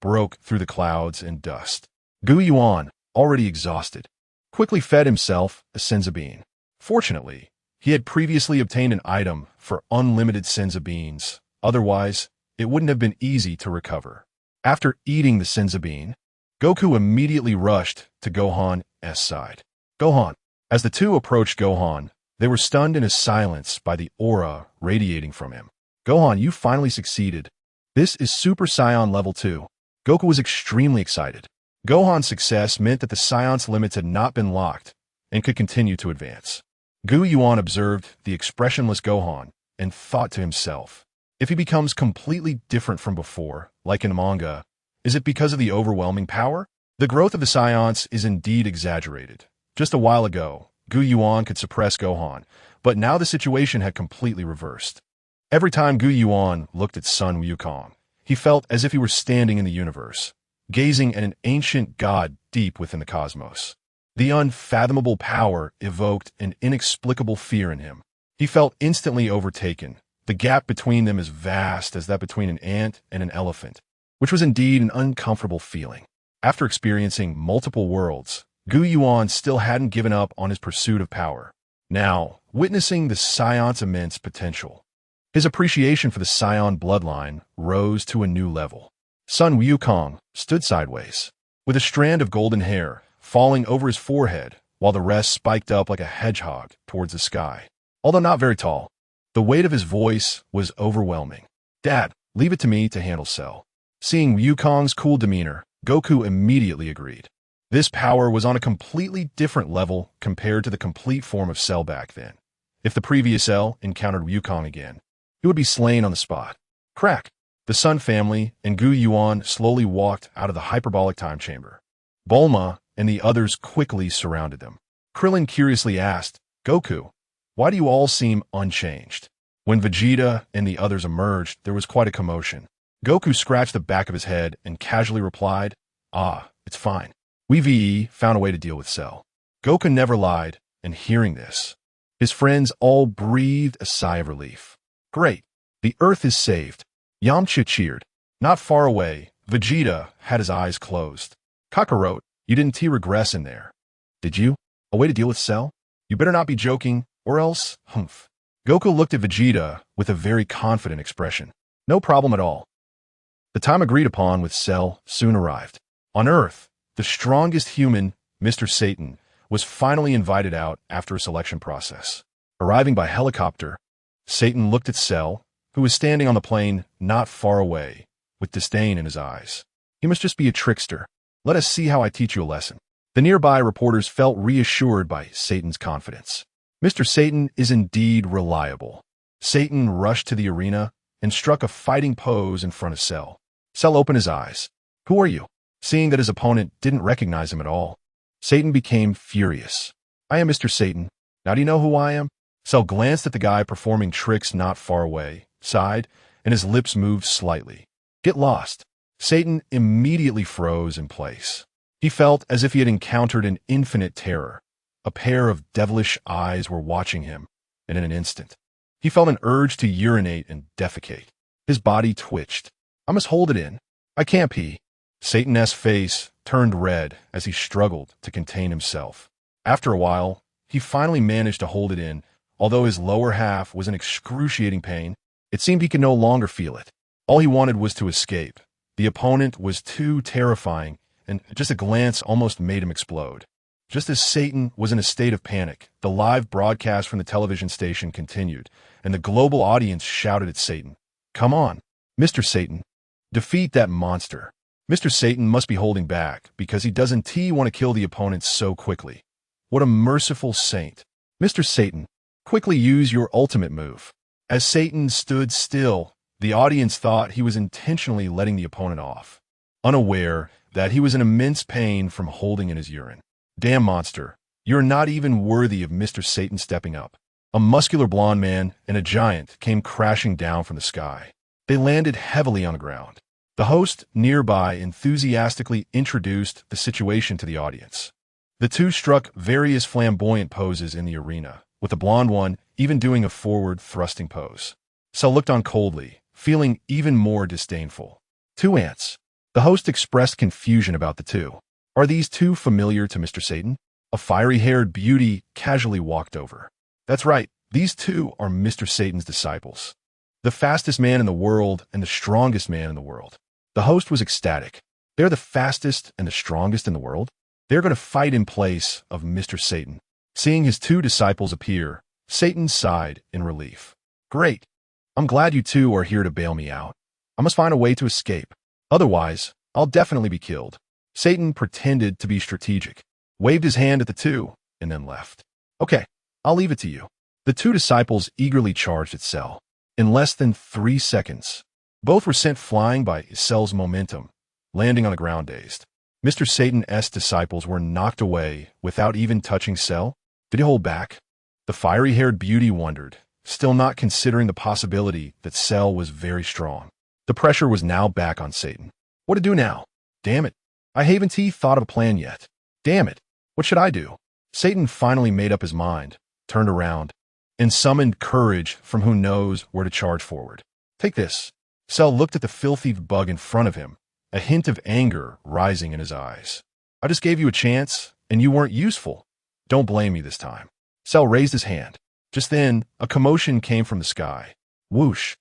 broke through the clouds and dust. Yuan, already exhausted, quickly fed himself a Senzu bean. Fortunately, he had previously obtained an item for unlimited Senzu beans, otherwise, it wouldn't have been easy to recover. After eating the Senzu bean, Goku immediately rushed to Gohan's side. Gohan. As the two approached Gohan, they were stunned into silence by the aura radiating from him. Gohan, you finally succeeded. This is Super Saiyan Level 2. Goku was extremely excited. Gohan's success meant that the science limits had not been locked and could continue to advance. Yuan observed the expressionless Gohan and thought to himself, if he becomes completely different from before, like in manga, is it because of the overwhelming power? The growth of the science is indeed exaggerated. Just a while ago, Yuan could suppress Gohan, but now the situation had completely reversed. Every time Yuan looked at Sun Wukong, he felt as if he were standing in the universe, gazing at an ancient god deep within the cosmos. The unfathomable power evoked an inexplicable fear in him. He felt instantly overtaken. The gap between them as vast as that between an ant and an elephant, which was indeed an uncomfortable feeling. After experiencing multiple worlds, Yuan still hadn't given up on his pursuit of power. now witnessing the Scion's immense potential. His appreciation for the Scion bloodline rose to a new level. Sun Wukong stood sideways, with a strand of golden hair falling over his forehead, while the rest spiked up like a hedgehog towards the sky. Although not very tall, the weight of his voice was overwhelming. "Dad, leave it to me to handle Cell." Seeing Wukong's cool demeanor, Goku immediately agreed. This power was on a completely different level compared to the complete form of Cell back then. If the previous Cell encountered Wukong again, he would be slain on the spot. Crack! The Sun family and Gu Yuan slowly walked out of the hyperbolic time chamber. Bulma and the others quickly surrounded them. Krillin curiously asked, "Goku, why do you all seem unchanged?" When Vegeta and the others emerged, there was quite a commotion. Goku scratched the back of his head and casually replied, "Ah, it's fine. We found a way to deal with Cell." Goku never lied, and hearing this, his friends all breathed a sigh of relief. "Great. The Earth is saved." Yamcha cheered. Not far away, Vegeta had his eyes closed. "Kakarot, you didn't regress in there, did you? A way to deal with Cell? You better not be joking, or else, humph." Goku looked at Vegeta with a very confident expression. "No problem at all." The time agreed upon with Cell soon arrived. On Earth, the strongest human, Mr. Satan, was finally invited out after a selection process. Arriving by helicopter, Satan looked at Cell, who was standing on the plane not far away, with disdain in his eyes. "He must just be a trickster. Let us see how I teach you a lesson." The nearby reporters felt reassured by Satan's confidence. Mr. Satan is indeed reliable. Satan rushed to the arena and struck a fighting pose in front of Cell. Cell opened his eyes. "Who are you?" Seeing that his opponent didn't recognize him at all, Satan became furious. "I am Mr. Satan. Now do you know who I am?" Cell glanced at the guy performing tricks not far away, sighed, and his lips moved slightly. "Get lost." Satan immediately froze in place. He felt as if he had encountered an infinite terror. A pair of devilish eyes were watching him, and in an instant, he felt an urge to urinate and defecate. His body twitched. "I must hold it in. I can't pee." Satan's face turned red as he struggled to contain himself. After a while, he finally managed to hold it in. Although his lower half was in excruciating pain, it seemed he could no longer feel it. All he wanted was to escape. The opponent was too terrifying, and just a glance almost made him explode. Just as Satan was in a state of panic, the live broadcast from the television station continued, and the global audience shouted at Satan, "Come on, Mr. Satan, defeat that monster." Mr. Satan must be holding back because he doesn't want to kill the opponent so quickly. What a merciful saint. "Mr. Satan, quickly use your ultimate move." As Satan stood still, the audience thought he was intentionally letting the opponent off, unaware that he was in immense pain from holding in his urine. "Damn monster, you're not even worthy of Mr. Satan stepping up." A muscular blonde man and a giant came crashing down from the sky. They landed heavily on the ground. The host nearby enthusiastically introduced the situation to the audience. The two struck various flamboyant poses in the arena, with the blonde one even doing a forward thrusting pose. Cell looked on coldly, feeling even more disdainful. "Two ants." The host expressed confusion about the two. "Are these two familiar to Mr. Satan?" A fiery-haired beauty casually walked over. "That's right, these two are Mr. Satan's disciples. The fastest man in the world and the strongest man in the world." The host was ecstatic. They're the fastest and the strongest in the world? They're going to fight in place of Mr. Satan. Seeing his two disciples appear, Satan sighed in relief. "Great. I'm glad you two are here to bail me out. I must find a way to escape. Otherwise, I'll definitely be killed." Satan pretended to be strategic, waved his hand at the two, and then left. "Okay, I'll leave it to you." The two disciples eagerly charged at Cell. In less than 3 seconds, both were sent flying by Cell's momentum, landing on the ground dazed. Mr. Satan's disciples were knocked away without even touching Cell. Did he hold back? The fiery-haired beauty wondered, still not considering the possibility that Cell was very strong. The pressure was now back on Satan. What to do now? Damn it. I haven't thought of a plan yet. Damn it. What should I do? Satan finally made up his mind, turned around, and summoned courage from who knows where to charge forward. "Take this." Cell looked at the filthy bug in front of him, a hint of anger rising in his eyes. "I just gave you a chance, and you weren't useful. Don't blame me this time." Cell raised his hand. Just then, a commotion came from the sky. Whoosh,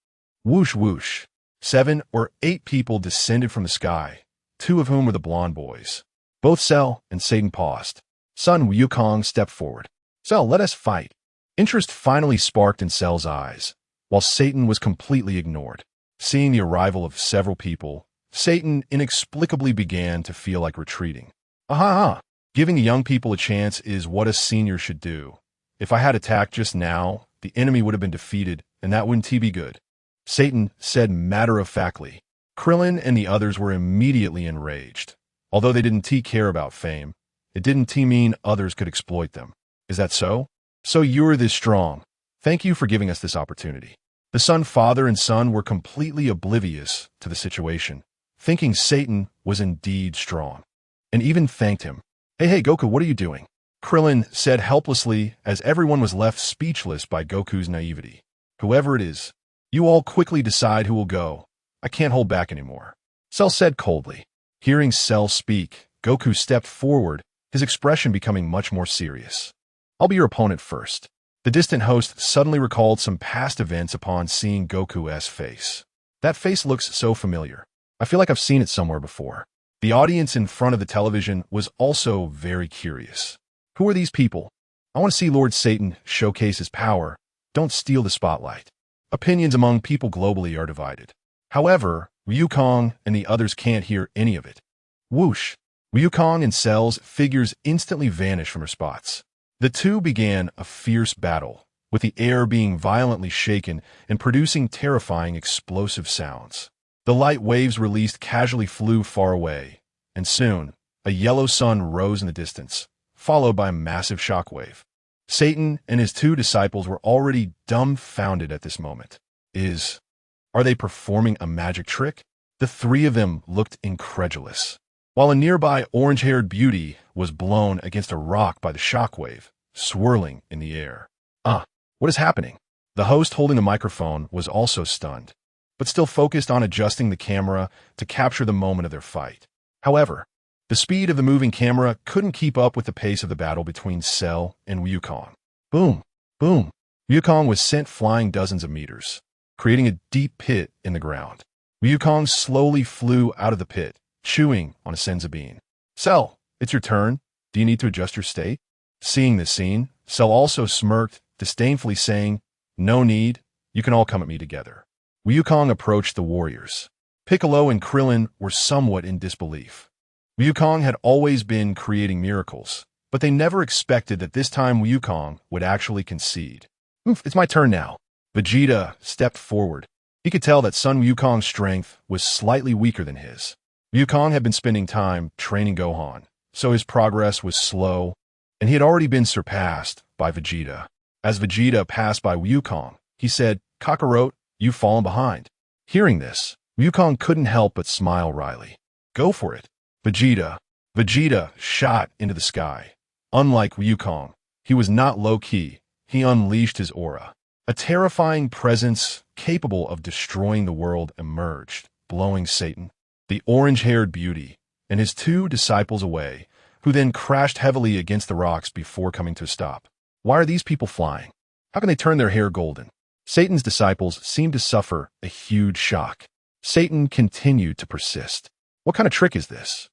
whoosh, whoosh. 7 or 8 people descended from the sky, 2 of whom were the blonde boys. Both Cell and Satan paused. Sun Wukong stepped forward. Cell, let us fight. Interest finally sparked in Cell's eyes, while Satan was completely ignored. Seeing the arrival of several people, Satan inexplicably began to feel like retreating. Aha! Giving the young people a chance is what a senior should do. If I had attacked just now, the enemy would have been defeated, and that wouldn't be good. Satan said matter-of-factly. Krillin and the others were immediately enraged. Although they didn't care about fame, it didn't mean others could exploit them. Is that so? So you're this strong. Thank you for giving us this opportunity. The Sun father and son were completely oblivious to the situation, thinking Satan was indeed strong, and even thanked him. Hey, Goku, what are you doing? Krillin said helplessly as everyone was left speechless by Goku's naivety. Whoever it is, you all quickly decide who will go. I can't hold back anymore. Cell said coldly. Hearing Cell speak, Goku stepped forward, his expression becoming much more serious. I'll be your opponent first. The distant host suddenly recalled some past events upon seeing Goku's face. That face looks so familiar. I feel like I've seen it somewhere before. The audience in front of the television was also very curious. Who are these people? I want to see Lord Satan showcase his power. Don't steal the spotlight. Opinions among people globally are divided. However, Wukong and the others can't hear any of it. Whoosh! Wukong and Cell's figures instantly vanished from their spots. The two began a fierce battle, with the air being violently shaken and producing terrifying explosive sounds. The light waves released casually flew far away, and soon, a yellow sun rose in the distance, followed by a massive shockwave. Satan and his 2 disciples were already dumbfounded at this moment. Are they performing a magic trick? The 3 of them looked incredulous, while a nearby orange-haired beauty was blown against a rock by the shockwave, swirling in the air. What is happening? The host holding the microphone was also stunned, but still focused on adjusting the camera to capture the moment of their fight. However, the speed of the moving camera couldn't keep up with the pace of the battle between Cell and Wukong. Boom! Boom! Wukong was sent flying dozens of meters, creating a deep pit in the ground. Wukong slowly flew out of the pit, chewing on a senza bean. Cell, it's your turn. Do you need to adjust your state? Seeing this scene, Cell also smirked, disdainfully saying, No need, you can all come at me together. Wukong approached the warriors. Piccolo and Krillin were somewhat in disbelief. Wukong had always been creating miracles, but they never expected that this time Wukong would actually concede. It's my turn now. Vegeta stepped forward. He could tell that Son Wukong's strength was slightly weaker than his. Wukong had been spending time training Gohan, so his progress was slow, and he had already been surpassed by Vegeta. As Vegeta passed by Wukong, he said, Kakarot, you've fallen behind. Hearing this, Wukong couldn't help but smile wryly. Go for it. Vegeta shot into the sky. Unlike Wukong, he was not low-key. He unleashed his aura. A terrifying presence capable of destroying the world emerged, blowing Satan, the orange-haired beauty, and his 2 disciples away, who then crashed heavily against the rocks before coming to a stop. Why are these people flying? How can they turn their hair golden? Satan's disciples seemed to suffer a huge shock. Satan continued to persist. What kind of trick is this?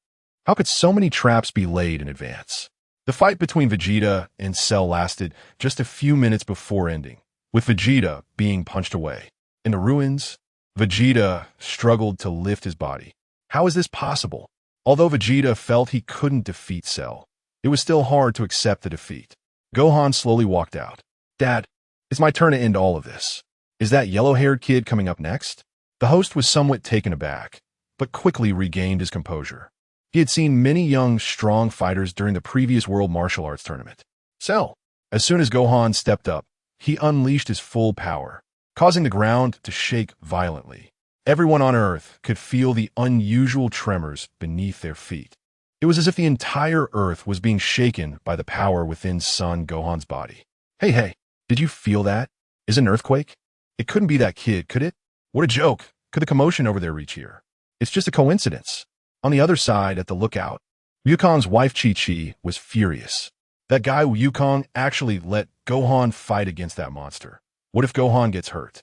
How could so many traps be laid in advance? The fight between Vegeta and Cell lasted just a few minutes before ending, with Vegeta being punched away. In the ruins, Vegeta struggled to lift his body. How is this possible? Although Vegeta felt he couldn't defeat Cell, it was still hard to accept the defeat. Gohan slowly walked out. Dad, it's my turn to end all of this. Is that yellow-haired kid coming up next? The host was somewhat taken aback, but quickly regained his composure. He had seen many young, strong fighters during the previous World Martial Arts Tournament. Cell. As soon as Gohan stepped up, he unleashed his full power, causing the ground to shake violently. Everyone on Earth could feel the unusual tremors beneath their feet. It was as if the entire Earth was being shaken by the power within Son Gohan's body. Hey, did you feel that? Is it an earthquake? It couldn't be that kid, could it? What a joke. Could the commotion over there reach here? It's just a coincidence. On the other side, at the lookout, Wukong's wife Chi-Chi was furious. That guy Wukong actually let Gohan fight against that monster. What if Gohan gets hurt?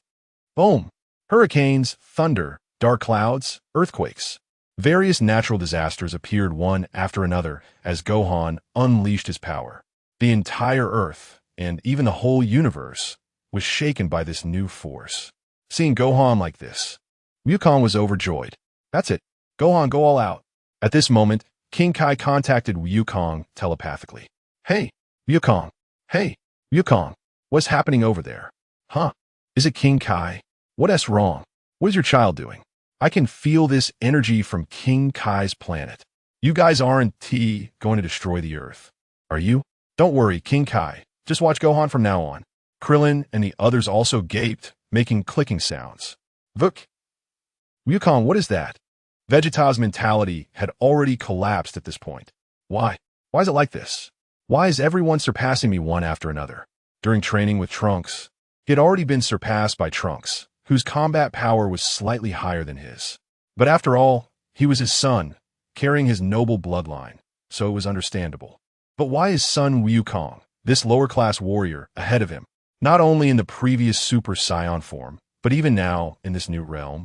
Boom! Hurricanes, thunder, dark clouds, earthquakes. Various natural disasters appeared one after another as Gohan unleashed his power. The entire Earth, and even the whole universe, was shaken by this new force. Seeing Gohan like this, Wukong was overjoyed. That's it. Gohan, go all out. At this moment, King Kai contacted Wukong telepathically. Hey, Wukong. Hey, Wukong. What's happening over there? Huh? Is it King Kai? What's wrong? What is your child doing? I can feel this energy from King Kai's planet. You guys aren't going to destroy the Earth, are you? Don't worry, King Kai. Just watch Gohan from now on. Krillin and the others also gaped, making clicking sounds. Vuk. Wukong, what is that? Vegeta's mentality had already collapsed at this point. Why? Why is it like this? Why is everyone surpassing me one after another? During training with Trunks, he had already been surpassed by Trunks, whose combat power was slightly higher than his. But after all, he was his son, carrying his noble bloodline, so it was understandable. But why is son Wukong, this lower-class warrior, ahead of him? Not only in the previous Super Saiyan form, but even now in this new realm.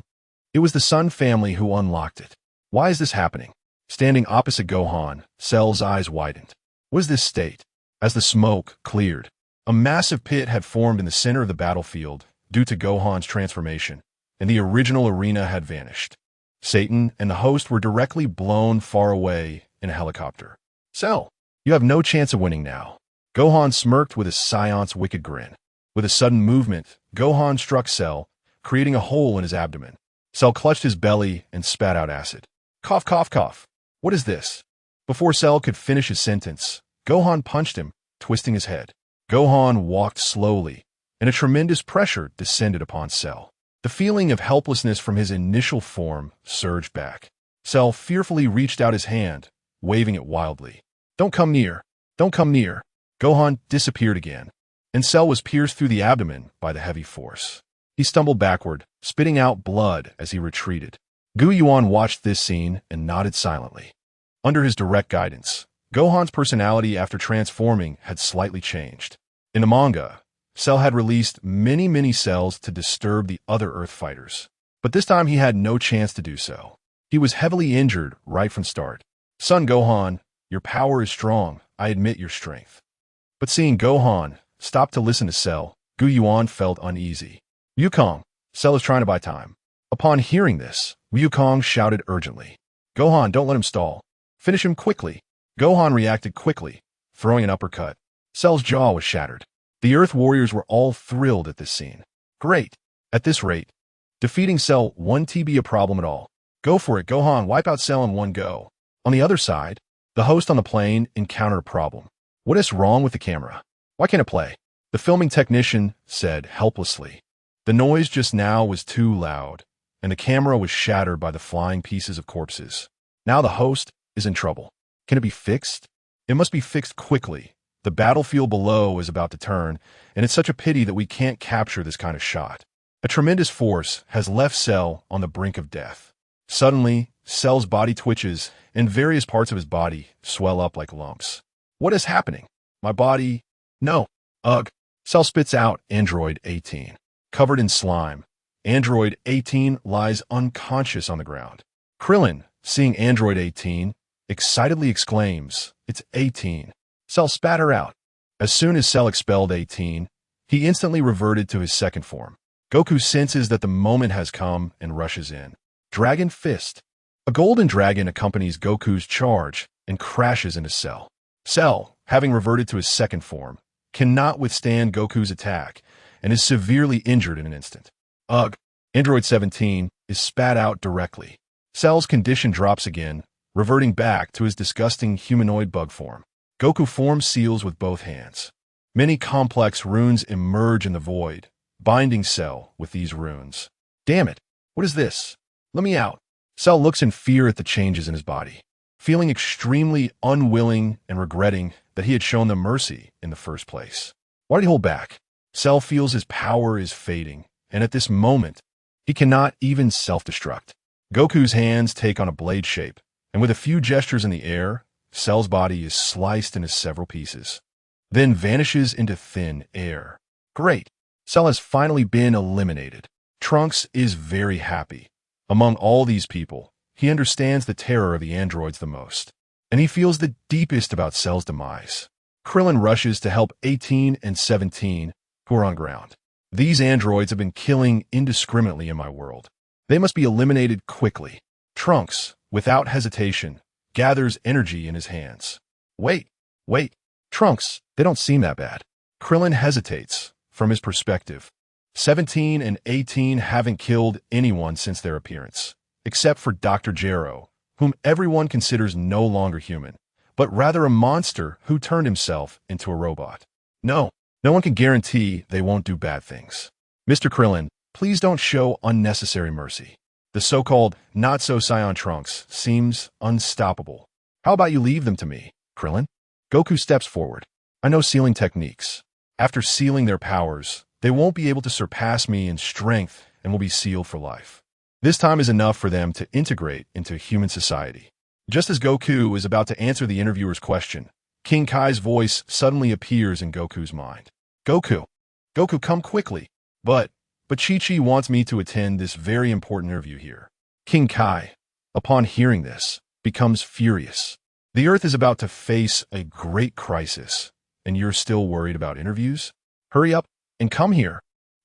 It was the Sun family who unlocked it. Why is this happening? Standing opposite Gohan, Cell's eyes widened. What is this state? As the smoke cleared, a massive pit had formed in the center of the battlefield due to Gohan's transformation, and the original arena had vanished. Satan and the host were directly blown far away in a helicopter. Cell, you have no chance of winning now. Gohan smirked with a Scion's wicked grin. With a sudden movement, Gohan struck Cell, creating a hole in his abdomen. Cell clutched his belly and spat out acid. Cough, cough, cough. What is this? Before Cell could finish his sentence, Gohan punched him, twisting his head. Gohan walked slowly, and a tremendous pressure descended upon Cell. The feeling of helplessness from his initial form surged back. Cell fearfully reached out his hand, waving it wildly. Don't come near. Don't come near. Gohan disappeared again, and Cell was pierced through the abdomen by the heavy force. He stumbled backward, spitting out blood as he retreated. Yuan watched this scene and nodded silently. Under his direct guidance, Gohan's personality after transforming had slightly changed. In the manga, Cell had released many cells to disturb the other Earth fighters, but this time he had no chance to do so. He was heavily injured right from start. Son Gohan, your power is strong, I admit your strength. But seeing Gohan stop to listen to Cell, Yuan felt uneasy. Wukong, Cell is trying to buy time. Upon hearing this, Wukong shouted urgently. Gohan, don't let him stall. Finish him quickly. Gohan reacted quickly, throwing an uppercut. Cell's jaw was shattered. The Earth warriors were all thrilled at this scene. Great. At this rate, defeating Cell won't be a problem at all. Go for it, Gohan, wipe out Cell in one go. On the other side, the host on the plane encountered a problem. What is wrong with the camera? Why can't it play? The filming technician said helplessly. The noise just now was too loud, and the camera was shattered by the flying pieces of corpses. Now the host is in trouble. Can it be fixed? It must be fixed quickly. The battlefield below is about to turn, and it's such a pity that we can't capture this kind of shot. A tremendous force has left Cell on the brink of death. Suddenly, Cell's body twitches, and various parts of his body swell up like lumps. What is happening? My body... No. Ugh. Cell spits out Android 18. Covered in slime, Android 18 lies unconscious on the ground. Krillin, seeing Android 18, excitedly exclaims, It's 18. Cell spat her out. As soon as Cell expelled 18, he instantly reverted to his second form. Goku senses that the moment has come and rushes in. Dragon Fist. A golden dragon accompanies Goku's charge and crashes into Cell. Cell, having reverted to his second form, cannot withstand Goku's attack and is severely injured in an instant. Ugh. Android 17 is spat out directly. Cell's condition drops again, reverting back to his disgusting humanoid bug form. Goku forms seals with both hands. Many complex runes emerge in the void, binding Cell with these runes. Damn it. What is this? Let me out. Cell looks in fear at the changes in his body, feeling extremely unwilling and regretting that he had shown them mercy in the first place. Why did he hold back? Cell feels his power is fading, and at this moment, he cannot even self-destruct. Goku's hands take on a blade shape, and with a few gestures in the air, Cell's body is sliced into several pieces. then vanishes into thin air. Great. Cell has finally been eliminated. Trunks is very happy. Among all these people, he understands the terror of the androids the most, and he feels the deepest about Cell's demise. Krillin rushes to help 18 and 17, who are on ground. These androids have been killing indiscriminately in my world. They must be eliminated quickly. Trunks, without hesitation, gathers energy in his hands. Wait. Trunks, they don't seem that bad. Krillin hesitates. From his perspective, 17 and 18 haven't killed anyone since their appearance, except for Dr. Gero, whom everyone considers no longer human, but rather a monster who turned himself into a robot. No one can guarantee they won't do bad things. Mr. Krillin, please don't show unnecessary mercy. The so-called not-so-Saiyan Trunks seems unstoppable. How about you leave them to me, Krillin? Goku steps forward. I know sealing techniques. After sealing their powers, they won't be able to surpass me in strength and will be sealed for life. This time is enough for them to integrate into human society. Just as Goku is about to answer the interviewer's question, King Kai's voice suddenly appears in Goku's mind. Goku, come quickly. But Chi-Chi wants me to attend this very important interview here. King Kai, upon hearing this, becomes furious. The Earth is about to face a great crisis, and you're still worried about interviews? Hurry up and come here.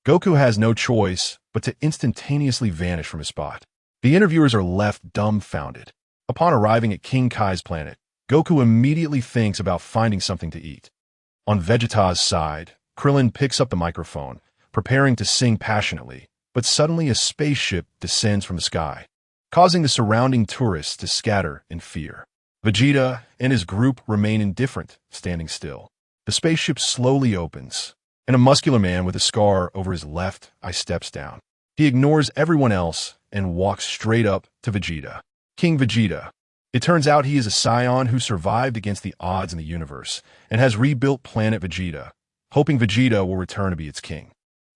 Goku has no choice but to instantaneously vanish from his spot. The interviewers are left dumbfounded. Upon arriving at King Kai's planet, Goku immediately thinks about finding something to eat. On Vegeta's side, Krillin picks up the microphone, preparing to sing passionately, but suddenly a spaceship descends from the sky, causing the surrounding tourists to scatter in fear. Vegeta and his group remain indifferent, standing still. The spaceship slowly opens, and a muscular man with a scar over his left eye steps down. He ignores everyone else and walks straight up to Vegeta. King Vegeta. It turns out he is a Scion who survived against the odds in the universe and has rebuilt planet Vegeta, hoping Vegeta will return to be its king.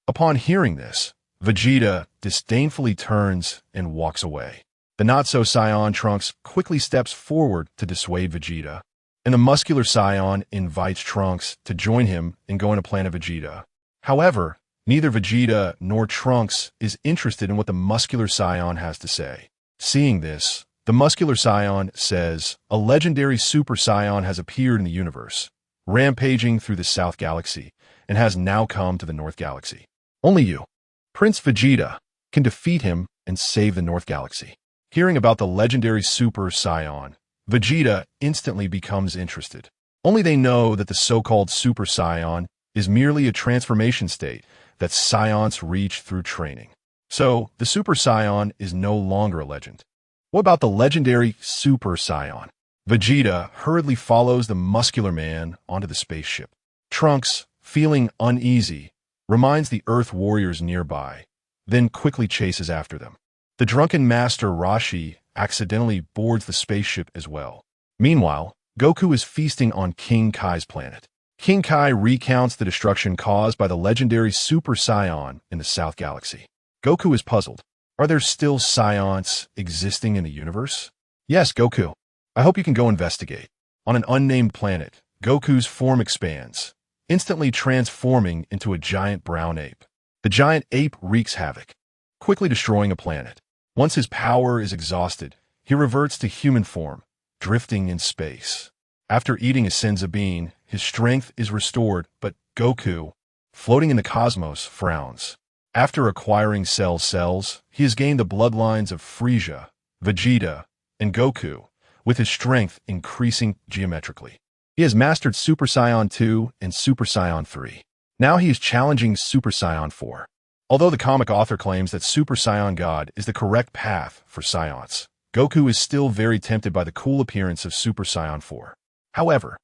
Upon hearing this, Vegeta disdainfully turns and walks away. The not-so-Scion Trunks quickly steps forward to dissuade Vegeta, and the muscular Scion invites Trunks to join him in going to planet Vegeta. However, neither Vegeta nor Trunks is interested in what the muscular Scion has to say. Seeing this, the muscular Scion says, a legendary Super Scion has appeared in the universe, rampaging through the South Galaxy, and has now come to the North Galaxy. Only you, Prince Vegeta, can defeat him and save the North Galaxy. Hearing about the legendary Super Scion, Vegeta instantly becomes interested. Only they know that the so-called Super Saiyan is merely a transformation state that Scions reach through training. So, the Super Saiyan is no longer a legend. What about the legendary Super Saiyan? Vegeta hurriedly follows the muscular man onto the spaceship. Trunks, feeling uneasy, reminds the Earth warriors nearby, then quickly chases after them. The drunken master Rashi accidentally boards the spaceship as well. Meanwhile, Goku is feasting on King Kai's planet. King Kai recounts the destruction caused by the legendary Super Saiyan in the South Galaxy. Goku is puzzled. Are there still Scions existing in the universe? Yes, Goku. I hope you can go investigate. On an unnamed planet, Goku's form expands, instantly transforming into a giant brown ape. The giant ape wreaks havoc, quickly destroying a planet. Once his power is exhausted, he reverts to human form, drifting in space. After eating a Senza bean, his strength is restored, but Goku, floating in the cosmos, frowns. After acquiring cells, he has gained the bloodlines of Frieza, Vegeta, and Goku, with his strength increasing geometrically. He has mastered Super Saiyan 2 and Super Saiyan 3. Now he is challenging Super Saiyan 4. Although the comic author claims that Super Saiyan God is the correct path for Scions, Goku is still very tempted by the cool appearance of Super Saiyan 4. However,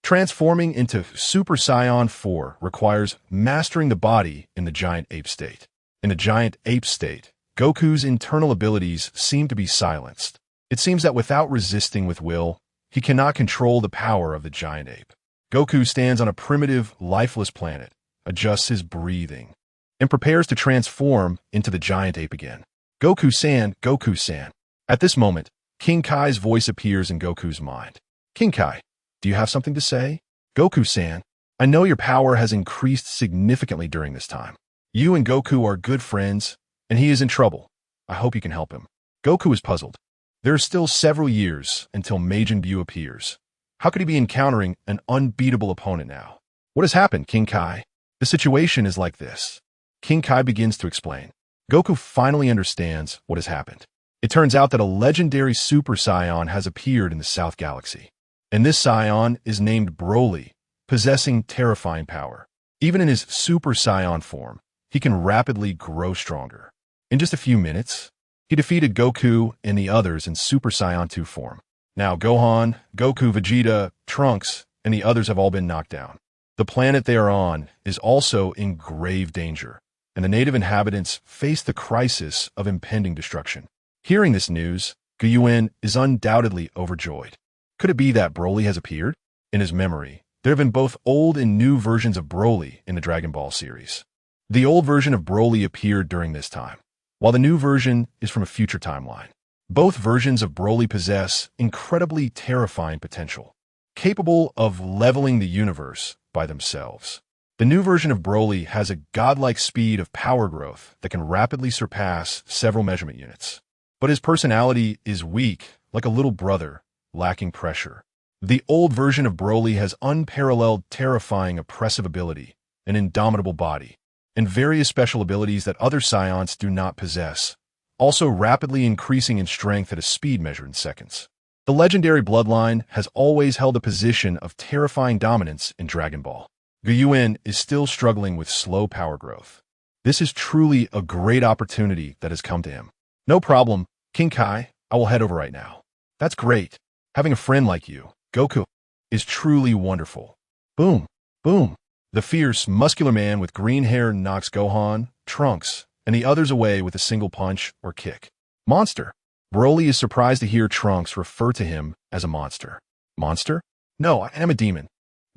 transforming into Super Saiyan 4 requires mastering the body in the giant ape state. In the giant ape state, Goku's internal abilities seem to be silenced. It seems that without resisting with will, he cannot control the power of the giant ape. Goku stands on a primitive, lifeless planet, adjusts his breathing, and prepares to transform into the giant ape again. Goku-san, Goku-san. At this moment, King Kai's voice appears in Goku's mind. King Kai, do you have something to say? Goku-san, I know your power has increased significantly during this time. You and Goku are good friends, and he is in trouble. I hope you can help him." Goku is puzzled. There are still several years until Majin Buu appears. How could he be encountering an unbeatable opponent now? "What has happened, King Kai?" "The situation is like this." King Kai begins to explain. Goku finally understands what has happened. It turns out that a legendary Super Saiyan has appeared in the South Galaxy. And this Saiyan is named Broly, possessing terrifying power. Even in his Super Saiyan form, he can rapidly grow stronger. In just a few minutes, he defeated Goku and the others in Super Saiyan 2 form. Now Gohan, Goku, Vegeta, Trunks, and the others have all been knocked down. The planet they are on is also in grave danger, and the native inhabitants face the crisis of impending destruction. Hearing this news, Yuan is undoubtedly overjoyed. Could it be that Broly has appeared? In his memory, there have been both old and new versions of Broly in the Dragon Ball series. The old version of Broly appeared during this time, while the new version is from a future timeline. Both versions of Broly possess incredibly terrifying potential, capable of leveling the universe by themselves. The new version of Broly has a godlike speed of power growth that can rapidly surpass several measurement units. But his personality is weak, like a little brother, lacking pressure. The old version of Broly has unparalleled, terrifying, oppressive ability, an indomitable body, and various special abilities that other Saiyans do not possess, also rapidly increasing in strength at a speed measured in seconds. The legendary bloodline has always held a position of terrifying dominance in Dragon Ball. Yuan is still struggling with slow power growth. This is truly a great opportunity that has come to him. "No problem, King Kai, I will head over right now." "That's great. Having a friend like you, Goku, is truly wonderful." Boom, boom. The fierce, muscular man with green hair knocks Gohan, Trunks, and the others away with a single punch or kick. "Monster." Broly is surprised to hear Trunks refer to him as a monster. "Monster? No, I am a demon."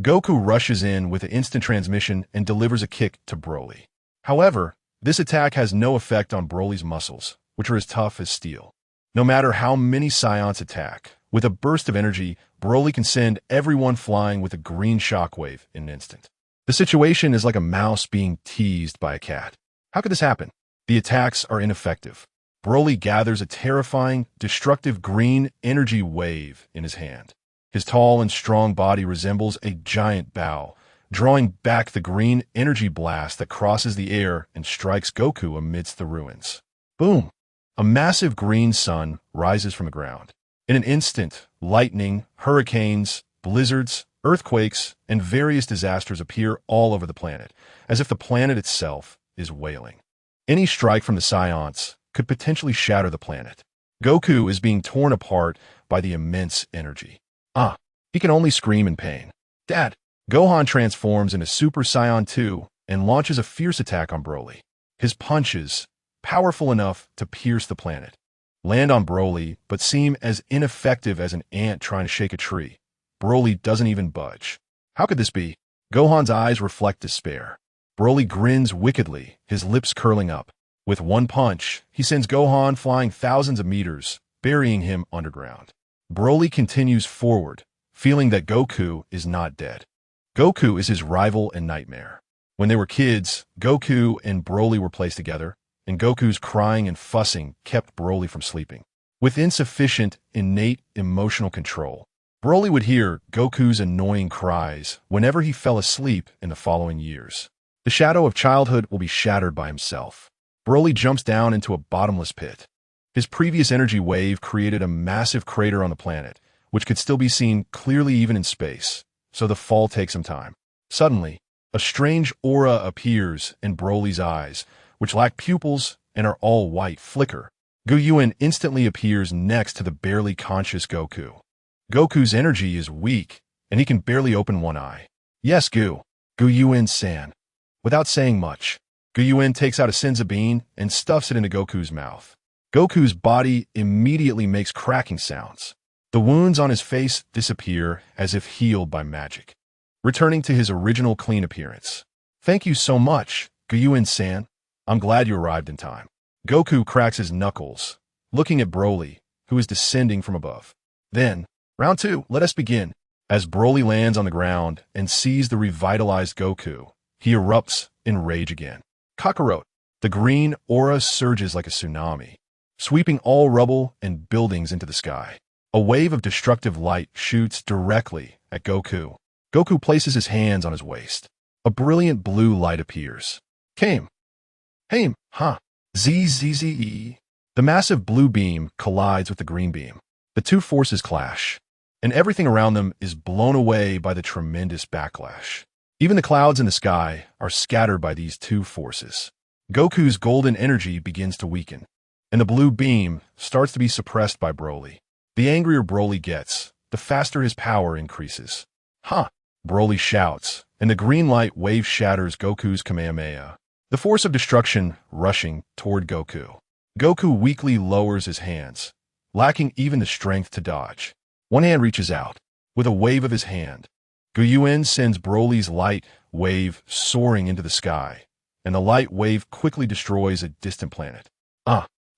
Goku rushes in with an instant transmission and delivers a kick to Broly. However, this attack has no effect on Broly's muscles, which are as tough as steel. No matter how many Saiyans attack, with a burst of energy, Broly can send everyone flying with a green shockwave in an instant. The situation is like a mouse being teased by a cat. How could this happen? The attacks are ineffective. Broly gathers a terrifying, destructive green energy wave in his hand. His tall and strong body resembles a giant bow, drawing back the green energy blast that crosses the air and strikes Goku amidst the ruins. Boom! A massive green sun rises from the ground. In an instant, lightning, hurricanes, blizzards, earthquakes, and various disasters appear all over the planet, as if the planet itself is wailing. Any strike from the Saiyans could potentially shatter the planet. Goku is being torn apart by the immense energy. He can only scream in pain. "Dad!" Gohan transforms into Super Saiyan 2 and launches a fierce attack on Broly. His punches, powerful enough to pierce the planet, land on Broly but seem as ineffective as an ant trying to shake a tree. Broly doesn't even budge. How could this be? Gohan's eyes reflect despair. Broly grins wickedly, his lips curling up. With one punch, he sends Gohan flying thousands of meters, burying him underground. Broly continues forward, feeling that Goku is not dead. Goku is his rival and nightmare. When they were kids, Goku and Broly were placed together, and Goku's crying and fussing kept Broly from sleeping. With insufficient, innate emotional control, Broly would hear Goku's annoying cries whenever he fell asleep in the following years. The shadow of childhood will be shattered by himself. Broly jumps down into a bottomless pit. His previous energy wave created a massive crater on the planet, which could still be seen clearly even in space, so the fall takes some time. Suddenly, a strange aura appears in Broly's eyes, which lack pupils and are all white, flicker. Yuan instantly appears next to the barely conscious Goku. Goku's energy is weak, and he can barely open one eye. "Yes, Yuan-san." Without saying much, Yuan takes out a senzu bean and stuffs it into Goku's mouth. Goku's body immediately makes cracking sounds. The wounds on his face disappear as if healed by magic, returning to his original clean appearance. "Thank you so much, Yuan-san. I'm glad you arrived in time." Goku cracks his knuckles, looking at Broly, who is descending from above. Then, "Round 2, let us begin." As Broly lands on the ground and sees the revitalized Goku, he erupts in rage again. Kakarot. The green aura surges like a tsunami, sweeping all rubble and buildings into the sky. A wave of destructive light shoots directly at Goku. Goku places his hands on his waist. A brilliant blue light appears. Came. Haim, huh? ZZZE. The massive blue beam collides with the green beam. The two forces clash, and everything around them is blown away by the tremendous backlash. Even the clouds in the sky are scattered by these two forces. Goku's golden energy begins to weaken, and the blue beam starts to be suppressed by Broly. The angrier Broly gets, the faster his power increases. Huh! Broly shouts, and the green light wave shatters Goku's Kamehameha, the force of destruction rushing toward Goku. Goku weakly lowers his hands, lacking even the strength to dodge. One hand reaches out. With a wave of his hand, Yuan sends Broly's light wave soaring into the sky, and the light wave quickly destroys a distant planet.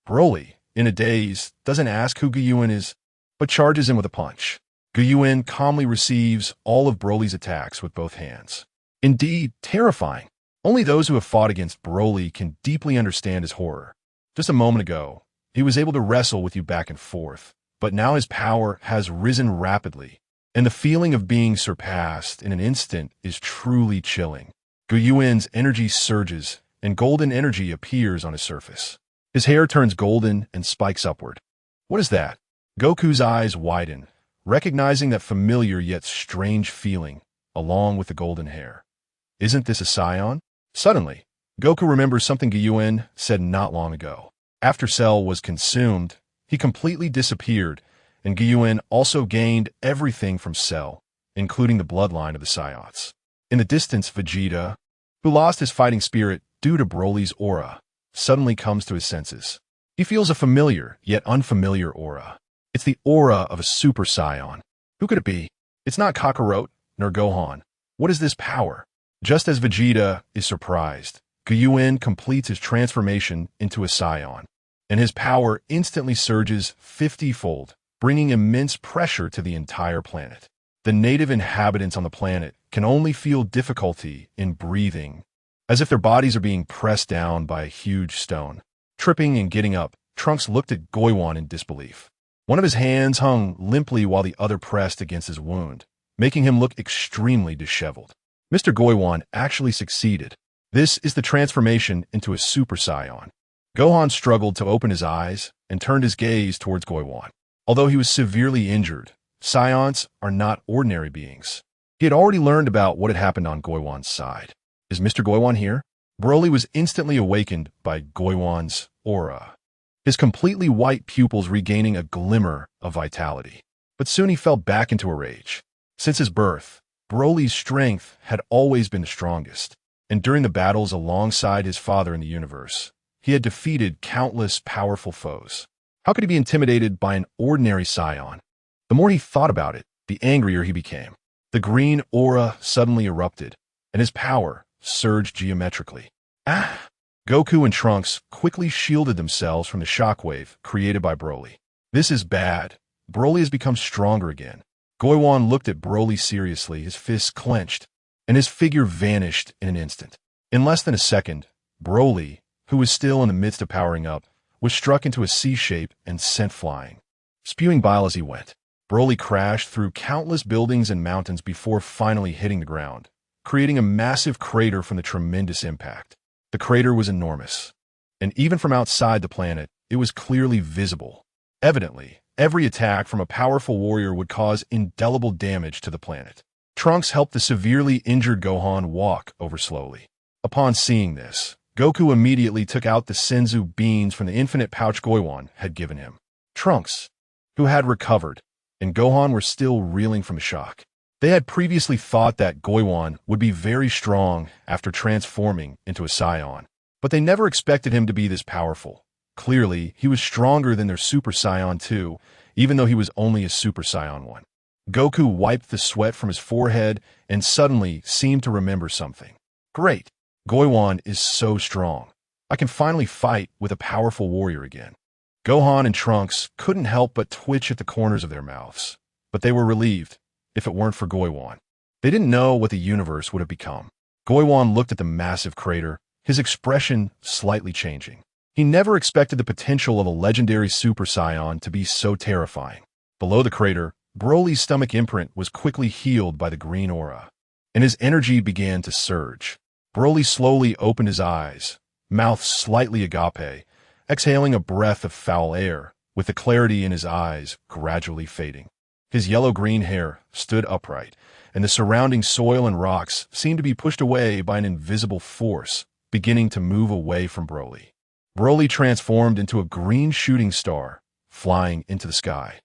Broly, in a daze, doesn't ask who Yuan is, but charges him with a punch. Yuan calmly receives all of Broly's attacks with both hands. Indeed, terrifying. Only those who have fought against Broly can deeply understand his horror. Just a moment ago, he was able to wrestle with you back and forth, but now his power has risen rapidly, and the feeling of being surpassed in an instant is truly chilling. Yuan's energy surges, and golden energy appears on his surface. His hair turns golden and spikes upward. What is that? Goku's eyes widen, recognizing that familiar yet strange feeling, along with the golden hair. Isn't this a scion? Suddenly, Goku remembers something Yuan said not long ago. After Cell was consumed, he completely disappeared, and Yuan also gained everything from Cell, including the bloodline of the Saiyans. In the distance, Vegeta, who lost his fighting spirit due to Broly's aura, suddenly comes to his senses. He feels a familiar yet unfamiliar aura. It's the aura of a Super Saiyan. Who could it be? It's not Kakarot nor Gohan. What is this power? Just as Vegeta is surprised, Yuan completes his transformation into a Saiyan, and his power instantly surges 50-fold, bringing immense pressure to the entire planet. The native inhabitants on the planet can only feel difficulty in breathing, as if their bodies are being pressed down by a huge stone. Tripping and getting up, Trunks looked at Goiwan in disbelief. One of his hands hung limply while the other pressed against his wound, making him look extremely disheveled. Mr. Goiwan actually succeeded. This is the transformation into a Super Saiyan. Gohan struggled to open his eyes and turned his gaze towards Goiwan. Although he was severely injured, Saiyans are not ordinary beings. He had already learned about what had happened on Goiwan's side. Is Mr. Goiwan here? Broly was instantly awakened by Goiwan's aura, his completely white pupils regaining a glimmer of vitality. But soon he fell back into a rage. Since his birth, Broly's strength had always been the strongest, and during the battles alongside his father in the universe, he had defeated countless powerful foes. How could he be intimidated by an ordinary Saiyan? The more he thought about it, the angrier he became. The green aura suddenly erupted, and his power surged geometrically. Goku and Trunks quickly shielded themselves from the shockwave created by Broly. This is bad. Broly has become stronger again. Goiwan looked at Broly seriously, his fists clenched, and his figure vanished in an instant. In less than a second, Broly, who was still in the midst of powering up, was struck into a C shape and sent flying, spewing bile as he went. Broly crashed through countless buildings and mountains before finally hitting the ground, creating a massive crater from the tremendous impact. The crater was enormous, and even from outside the planet, it was clearly visible. Evidently, every attack from a powerful warrior would cause indelible damage to the planet. Trunks helped the severely injured Gohan walk over slowly. Upon seeing this, Goku immediately took out the Senzu beans from the infinite pouch Goiwan had given him. Trunks, who had recovered, and Gohan were still reeling from shock. They had previously thought that Goiwan would be very strong after transforming into a Saiyan, but they never expected him to be this powerful. Clearly, he was stronger than their Super Saiyan 2, even though he was only a Super Saiyan 1. Goku wiped the sweat from his forehead and suddenly seemed to remember something. Great! Goiwan is so strong. I can finally fight with a powerful warrior again. Gohan and Trunks couldn't help but twitch at the corners of their mouths, but they were relieved. if it weren't for Yuan. They didn't know what the universe would have become. Yuan looked at the massive crater, his expression slightly changing. He never expected the potential of a legendary Super Saiyan to be so terrifying. Below the crater, Broly's stomach imprint was quickly healed by the green aura, and his energy began to surge. Broly slowly opened his eyes, mouth slightly agape, exhaling a breath of foul air, with the clarity in his eyes gradually fading. His yellow-green hair stood upright, and the surrounding soil and rocks seemed to be pushed away by an invisible force, beginning to move away from Broly. Broly transformed into a green shooting star, flying into the sky.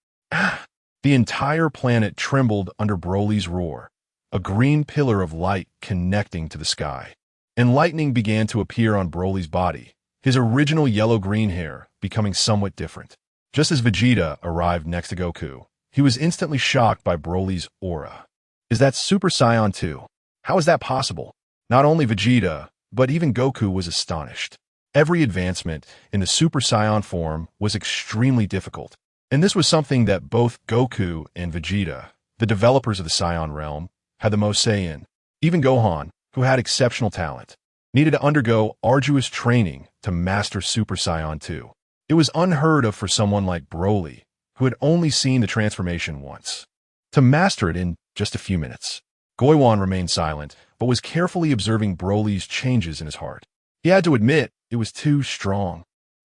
The entire planet trembled under Broly's roar, a green pillar of light connecting to the sky. And lightning began to appear on Broly's body, his original yellow-green hair becoming somewhat different. Just as Vegeta arrived next to Goku, he was instantly shocked by Broly's aura. Is that Super Saiyan 2? How is that possible? Not only Vegeta, but even Goku was astonished. Every advancement in the Super Saiyan form was extremely difficult, and this was something that both Goku and Vegeta, the developers of the Saiyan realm, had the most say in. Even Gohan, who had exceptional talent, needed to undergo arduous training to master Super Saiyan 2. It was unheard of for someone like Broly, who had only seen the transformation once, to master it in just a few minutes. Yuan remained silent, but was carefully observing Broly's changes in his heart. He had to admit it was too strong.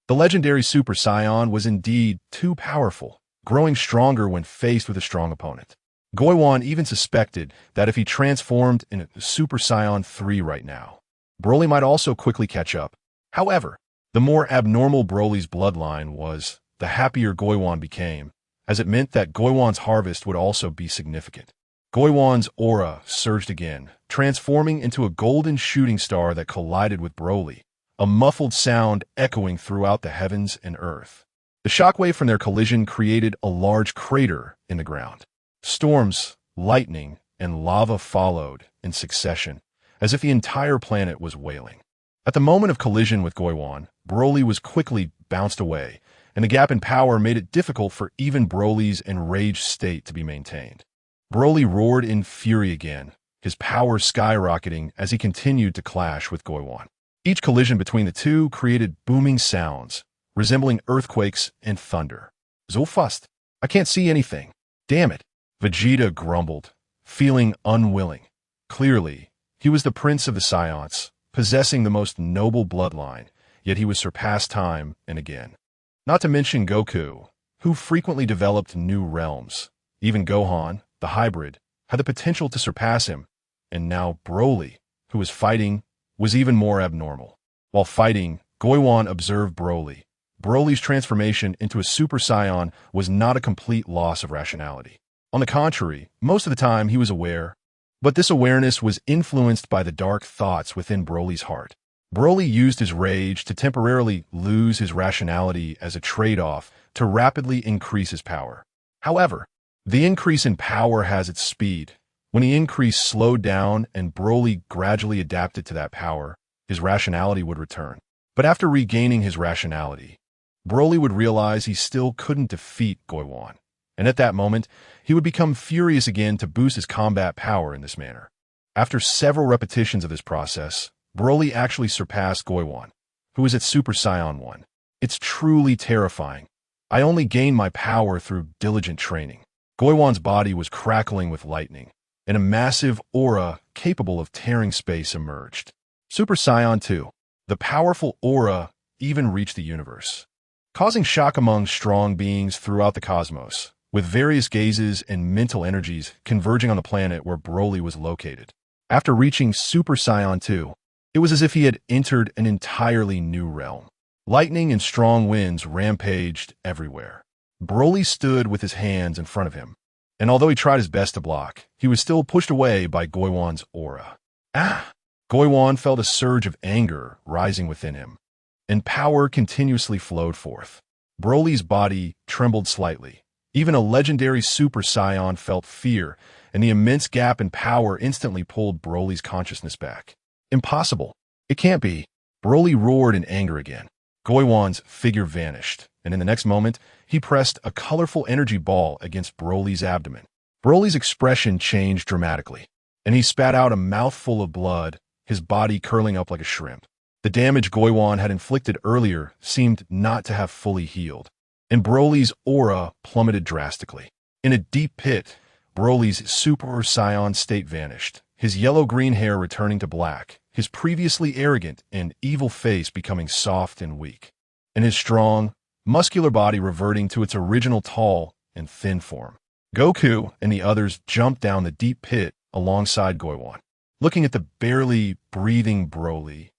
The legendary Super Saiyan was indeed too powerful, growing stronger when faced with a strong opponent. Yuan even suspected that if he transformed into Super Saiyan 3 right now, Broly might also quickly catch up. However, the more abnormal Broly's bloodline was, the happier Yuan became, as it meant that Yuan's harvest would also be significant. Yuan's aura surged again, transforming into a golden shooting star that collided with Broly, a muffled sound echoing throughout the heavens and earth. The shockwave from their collision created a large crater in the ground. Storms, lightning, and lava followed in succession, as if the entire planet was wailing. At the moment of collision with Yuan, Broly was quickly bounced away, and the gap in power made it difficult for even Broly's enraged state to be maintained. Broly roared in fury again, his power skyrocketing as he continued to clash with Yuan. Each collision between the two created booming sounds, resembling earthquakes and thunder. So fast, I can't see anything. Damn it, Vegeta grumbled, feeling unwilling. Clearly, he was the prince of the Saiyans, possessing the most noble bloodline, yet he was surpassed time and again. Not to mention Goku, who frequently developed new realms. Even Gohan, the hybrid, had the potential to surpass him, and now Broly, who was fighting, was even more abnormal. While fighting, Yuan observed Broly. Broly's transformation into a Super Saiyan was not a complete loss of rationality. On the contrary, most of the time he was aware, but this awareness was influenced by the dark thoughts within Broly's heart. Broly used his rage to temporarily lose his rationality as a trade-off to rapidly increase his power. However, the increase in power has its speed. When the increase slowed down and Broly gradually adapted to that power, his rationality would return. But after regaining his rationality, Broly would realize he still couldn't defeat Yuan. And at that moment, he would become furious again to boost his combat power in this manner. After several repetitions of this process, Broly actually surpassed Yuan, who was at Super Saiyan 1. It's truly terrifying. I only gained my power through diligent training. Yuan's body was crackling with lightning, and a massive aura capable of tearing space emerged. Super Saiyan 2. The powerful aura even reached the universe, causing shock among strong beings throughout the cosmos, with various gazes and mental energies converging on the planet where Broly was located. After reaching Super Saiyan 2, it was as if he had entered an entirely new realm. Lightning and strong winds rampaged everywhere. Broly stood with his hands in front of him, and although he tried his best to block, he was still pushed away by Yuan's aura. Yuan felt a surge of anger rising within him, and power continuously flowed forth. Broly's body trembled slightly. Even a legendary Super Saiyan felt fear, and the immense gap in power instantly pulled Broly's consciousness back. Impossible. It can't be. Broly roared in anger again. Yuan's figure vanished, and in the next moment, he pressed a colorful energy ball against Broly's abdomen. Broly's expression changed dramatically, and he spat out a mouthful of blood, his body curling up like a shrimp. The damage Yuan had inflicted earlier seemed not to have fully healed, and Broly's aura plummeted drastically. In a deep pit, Broly's Super Saiyan state vanished, his yellow-green hair returning to black, his previously arrogant and evil face becoming soft and weak, and his strong, muscular body reverting to its original tall and thin form. Goku and the others jumped down the deep pit alongside Yuan. Looking at the barely breathing Broly,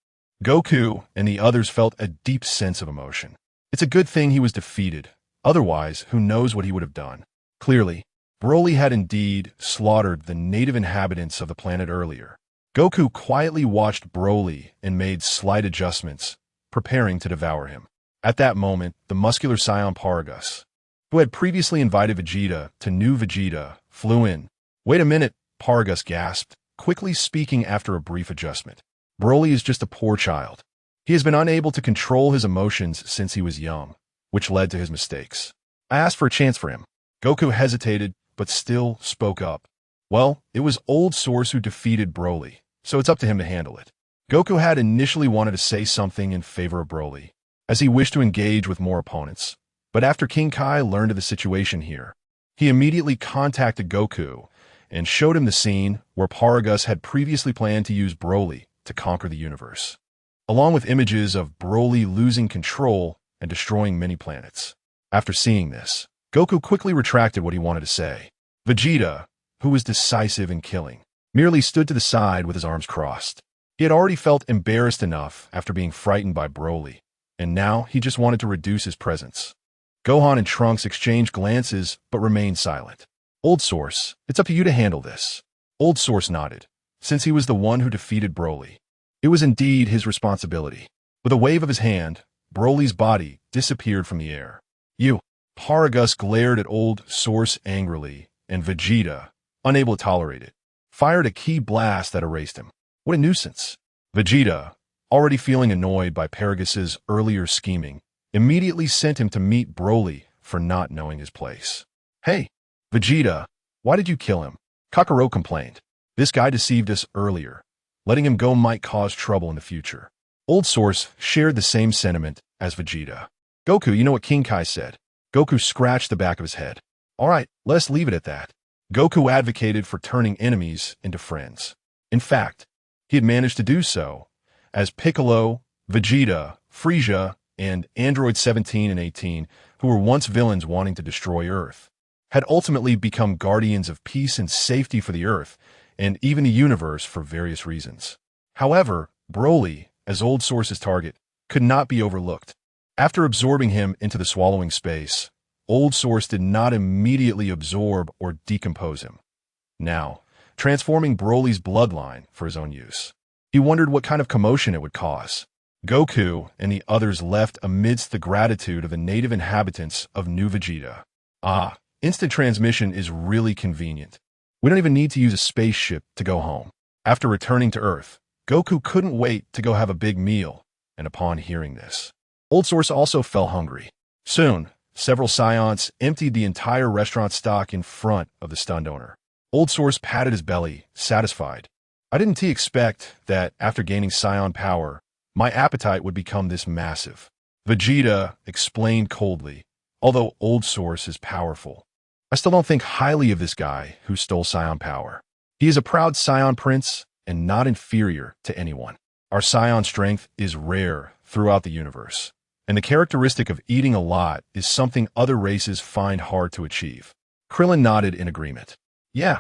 Goku and the others felt a deep sense of emotion. It's a good thing he was defeated. Otherwise, who knows what he would have done. Clearly, Broly had indeed slaughtered the native inhabitants of the planet earlier. Goku quietly watched Broly and made slight adjustments, preparing to devour him. At that moment, the muscular Saiyan Paragus, who had previously invited Vegeta to New Vegeta, flew in. "Wait a minute," Paragus gasped, quickly speaking after a brief adjustment. "Broly is just a poor child. He has been unable to control his emotions since he was young, which led to his mistakes. I asked for a chance for him." Goku hesitated, but still spoke up. "Well, it was Old Source who defeated Broly, so it's up to him to handle it." Goku had initially wanted to say something in favor of Broly, as he wished to engage with more opponents. But after King Kai learned of the situation here, he immediately contacted Goku and showed him the scene where Paragus had previously planned to use Broly to conquer the universe, along with images of Broly losing control and destroying many planets. After seeing this, Goku quickly retracted what he wanted to say. Vegeta, who was decisive in killing, merely stood to the side with his arms crossed. He had already felt embarrassed enough after being frightened by Broly, and now he just wanted to reduce his presence. Gohan and Trunks exchanged glances but remained silent. "Old Source, it's up to you to handle this." Old Source nodded, since he was the one who defeated Broly. It was indeed his responsibility. With a wave of his hand, Broly's body disappeared from the air. "You!" Paragus glared at Old Source angrily, and Vegeta, unable to tolerate it, fired a key blast that erased him. What a nuisance. Vegeta, already feeling annoyed by Paragus's earlier scheming, immediately sent him to meet Broly for not knowing his place. "Hey, Vegeta, why did you kill him?" Kakarot complained. "This guy deceived us earlier. Letting him go might cause trouble in the future." Old Source shared the same sentiment as Vegeta. "Goku, you know what King Kai said." Goku scratched the back of his head. "All right, let's leave it at that." Goku advocated for turning enemies into friends. In fact, he had managed to do so, as Piccolo, Vegeta, Frieza, and Android 17 and 18, who were once villains wanting to destroy Earth, had ultimately become guardians of peace and safety for the Earth, and even the universe for various reasons. However, Broly, as Old Source's target, could not be overlooked. After absorbing him into the swallowing space, Old Source did not immediately absorb or decompose him. Now, transforming Broly's bloodline for his own use. He wondered what kind of commotion it would cause. Goku and the others left amidst the gratitude of the native inhabitants of New Vegeta. Ah, instant transmission is really convenient. We don't even need to use a spaceship to go home. After returning to Earth, Goku couldn't wait to go have a big meal, and upon hearing this, Old Source also fell hungry. Soon, several Saiyans emptied the entire restaurant stock in front of the stunned owner. Old Source patted his belly, satisfied. "I didn't expect that after gaining Saiyan power, my appetite would become this massive." Vegeta explained coldly, "Although Old Source is powerful, I still don't think highly of this guy who stole Saiyan power. He is a proud Saiyan prince and not inferior to anyone. Our Saiyan strength is rare throughout the universe, and the characteristic of eating a lot is something other races find hard to achieve." Krillin nodded in agreement. "Yeah,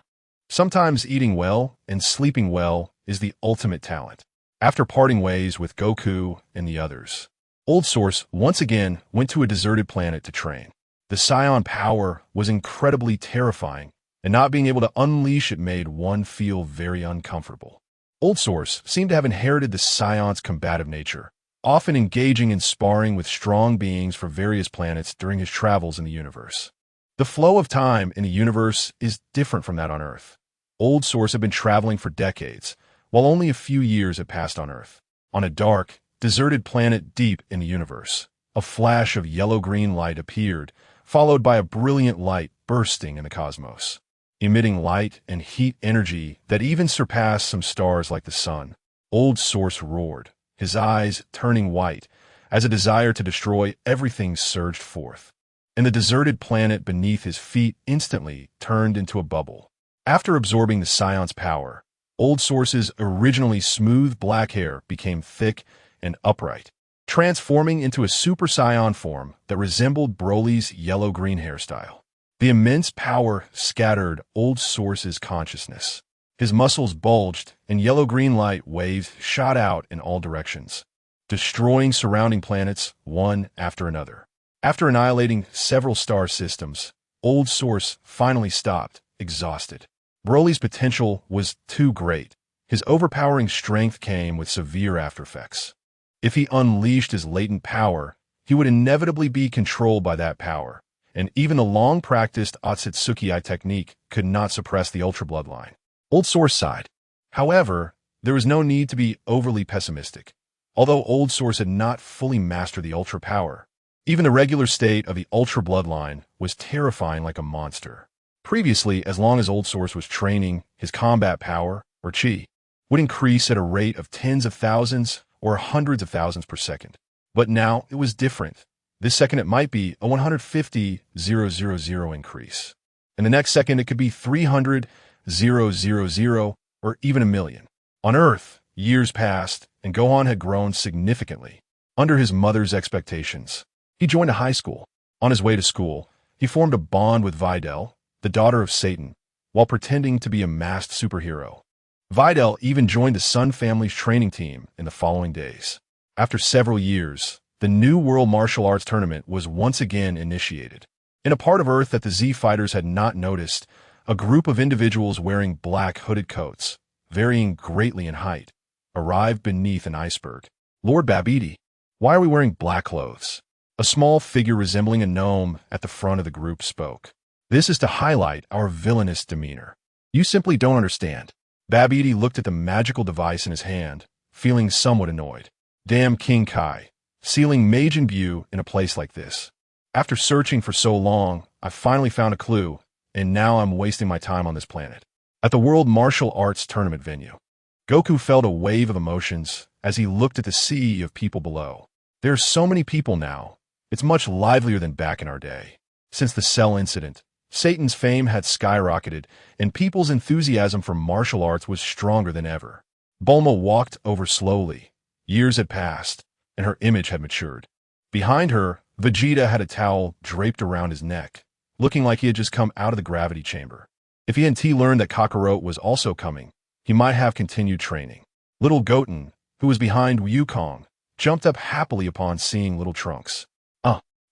sometimes eating well and sleeping well is the ultimate talent." After parting ways with Goku and the others, Old Source once again went to a deserted planet to train. The Saiyan power was incredibly terrifying, and not being able to unleash it made one feel very uncomfortable. Old Source seemed to have inherited the Saiyan's combative nature, often engaging in sparring with strong beings for various planets during his travels in the universe. The flow of time in the universe is different from that on Earth. Old Source had been traveling for decades, while only a few years had passed on Earth. On a dark, deserted planet deep in the universe, a flash of yellow-green light appeared, followed by a brilliant light bursting in the cosmos. emitting light and heat energy that even surpassed some stars like the sun. Old Source roared, his eyes turning white, as a desire to destroy everything surged forth. And the deserted planet beneath his feet instantly turned into a bubble. After absorbing the Scion's power, Old Source's originally smooth black hair became thick and upright, transforming into a Super Scion form that resembled Broly's yellow-green hairstyle. The immense power scattered Old Source's consciousness. His muscles bulged, and yellow-green light waves shot out in all directions, destroying surrounding planets one after another. After annihilating several star systems, Old Source finally stopped, exhausted. Broly's potential was too great. His overpowering strength came with severe aftereffects. If he unleashed his latent power, he would inevitably be controlled by that power, and even the long-practiced Otsutsuki-I technique could not suppress the Ultra Bloodline. Old Source sighed. However, there was no need to be overly pessimistic. Although Old Source had not fully mastered the Ultra power, even the regular state of the Ultra Bloodline was terrifying like a monster. Previously, as long as Old Source was training, his combat power, or chi, would increase at a rate of tens of thousands or hundreds of thousands per second. But now it was different. This second it might be a 150,000 increase. And the next second it could be 300,000 or even a million. On Earth, years passed, and Gohan had grown significantly, under his mother's expectations. He joined a high school. On his way to school, he formed a bond with Videl, the daughter of Satan, while pretending to be a masked superhero. Videl even joined the Sun family's training team in the following days. After several years, the New World Martial Arts Tournament was once again initiated. In a part of Earth that the Z fighters had not noticed, a group of individuals wearing black hooded coats, varying greatly in height, arrived beneath an iceberg. Lord Babidi, why are we wearing black clothes? A small figure resembling a gnome at the front of the group spoke. This is to highlight our villainous demeanor. You simply don't understand. Babidi looked at the magical device in his hand, feeling somewhat annoyed. Damn King Kai, sealing Mage Imbue in a place like this. After searching for so long, I finally found a clue, and now I'm wasting my time on this planet. At the World Martial Arts Tournament venue, Goku felt a wave of emotions as he looked at the sea of people below. There are so many people now. It's much livelier than back in our day. Since the Cell incident, Satan's fame had skyrocketed, and people's enthusiasm for martial arts was stronger than ever. Bulma walked over slowly. Years had passed, and her image had matured. Behind her, Vegeta had a towel draped around his neck, looking like he had just come out of the gravity chamber. If he hadn't learned that Kakarot was also coming, he might have continued training. Little Goten, who was behind Wukong, jumped up happily upon seeing little Trunks.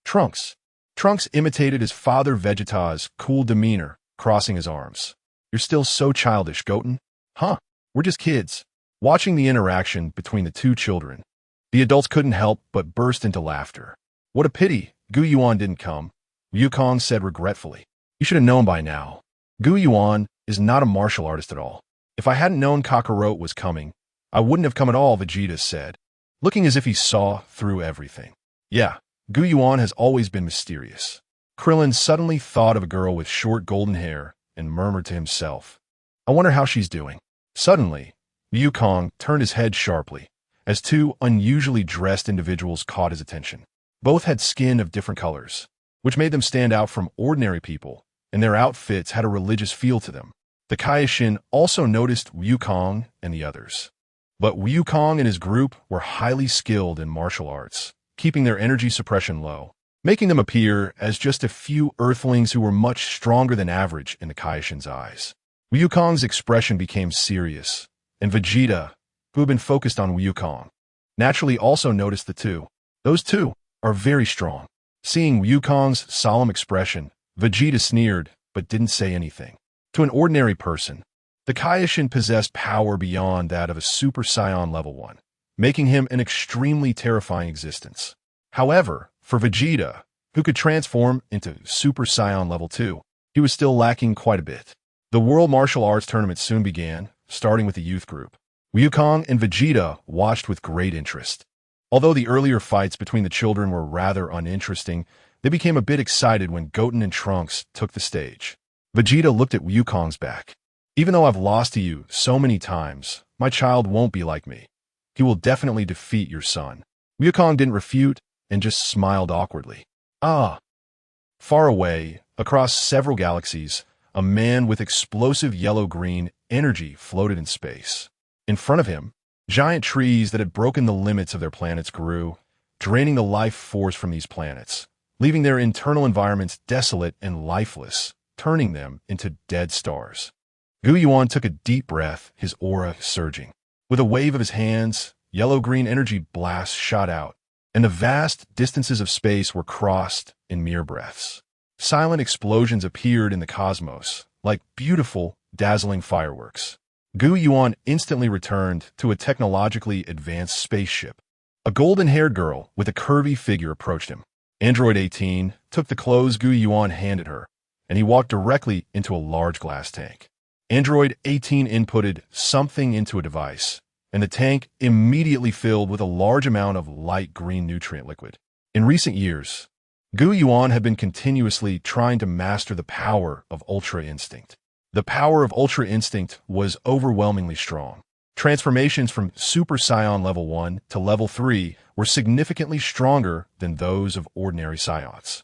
Trunks. Trunks imitated his father Vegeta's cool demeanor, crossing his arms. You're still so childish, Goten. Huh? We're just kids. Watching the interaction between the two children, the adults couldn't help but burst into laughter. What a pity Yuan didn't come, Wukong said regretfully. You should have known by now. Yuan is not a martial artist at all. If I hadn't known Kakarot was coming, I wouldn't have come at all, Vegeta said, looking as if he saw through everything. Yeah. Yuan has always been mysterious. Krillin suddenly thought of a girl with short golden hair and murmured to himself, I wonder how she's doing. Suddenly, Wukong turned his head sharply, as two unusually dressed individuals caught his attention. Both had skin of different colors, which made them stand out from ordinary people, and their outfits had a religious feel to them. The Kaioshin also noticed Wukong and the others. But Wukong and his group were highly skilled in martial arts, keeping their energy suppression low, making them appear as just a few Earthlings who were much stronger than average in the Kaioshin's eyes. Wukong's expression became serious, and Vegeta, who had been focused on Wukong, naturally also noticed the two. Those two are very strong. Seeing Wukong's solemn expression, Vegeta sneered, but didn't say anything. To an ordinary person, the Kaioshin possessed power beyond that of a Super Saiyan Level 1. Making him an extremely terrifying existence. However, for Vegeta, who could transform into Super Saiyan Level 2, he was still lacking quite a bit. The World Martial Arts Tournament soon began, starting with the youth group. Wukong and Vegeta watched with great interest. Although the earlier fights between the children were rather uninteresting, they became a bit excited when Goten and Trunks took the stage. Vegeta looked at Wukong's back. Even though I've lost to you so many times, my child won't be like me. He will definitely defeat your son. Wukong didn't refute and just smiled awkwardly. Ah. Far away, across several galaxies, a man with explosive yellow-green energy floated in space. In front of him, giant trees that had broken the limits of their planets grew, draining the life force from these planets, leaving their internal environments desolate and lifeless, turning them into dead stars. Yuan took a deep breath, his aura surging. With a wave of his hands, yellow-green energy blasts shot out, and the vast distances of space were crossed in mere breaths. Silent explosions appeared in the cosmos, like beautiful, dazzling fireworks. Yuan instantly returned to a technologically advanced spaceship. A golden-haired girl with a curvy figure approached him. Android 18 took the clothes Yuan handed her, and he walked directly into a large glass tank. Android 18 inputted something into a device, and the tank immediately filled with a large amount of light green nutrient liquid. In recent years, Yuan had been continuously trying to master the power of Ultra Instinct. The power of Ultra Instinct was overwhelmingly strong. Transformations from Super Saiyan Level 1 to Level 3 were significantly stronger than those of ordinary Saiyans.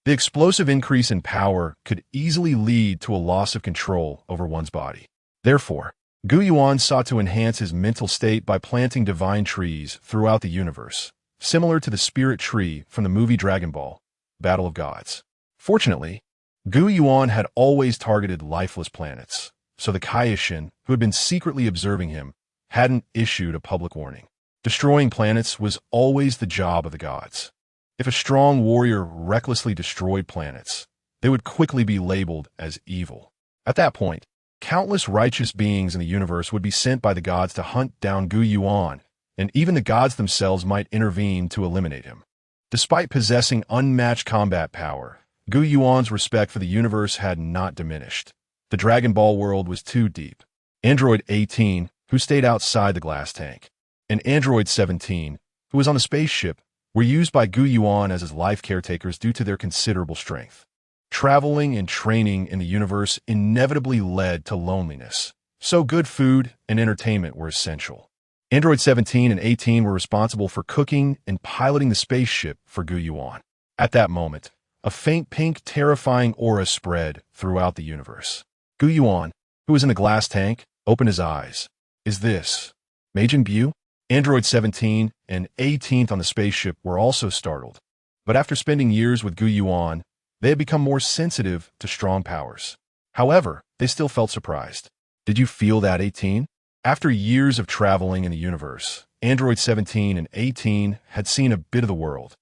The explosive increase in power could easily lead to a loss of control over one's body. Therefore, Yuan sought to enhance his mental state by planting divine trees throughout the universe, similar to the spirit tree from the movie Dragon Ball, Battle of Gods. Fortunately, Yuan had always targeted lifeless planets, so the Kaioshin, who had been secretly observing him, hadn't issued a public warning. Destroying planets was always the job of the gods. If a strong warrior recklessly destroyed planets, they would quickly be labeled as evil. At that point, countless righteous beings in the universe would be sent by the gods to hunt down Yuan, and even the gods themselves might intervene to eliminate him. Despite possessing unmatched combat power, Yuan's respect for the universe had not diminished. The Dragon Ball world was too deep. Android 18, who stayed outside the glass tank, and Android 17, who was on the spaceship, were used by Yuan as his life caretakers due to their considerable strength. Traveling and training in the universe inevitably led to loneliness, so good food and entertainment were essential. Android 17 and 18 were responsible for cooking and piloting the spaceship for Yuan. At that moment, a faint pink, terrifying aura spread throughout the universe. Yuan, who was in the glass tank, opened his eyes. Is this Majin Buu? Android 17 and 18th on the spaceship were also startled, but after spending years with Yuan, they had become more sensitive to strong powers. However, they still felt surprised. Did you feel that, 18? After years of traveling in the universe, Android 17 and 18 had seen a bit of the world.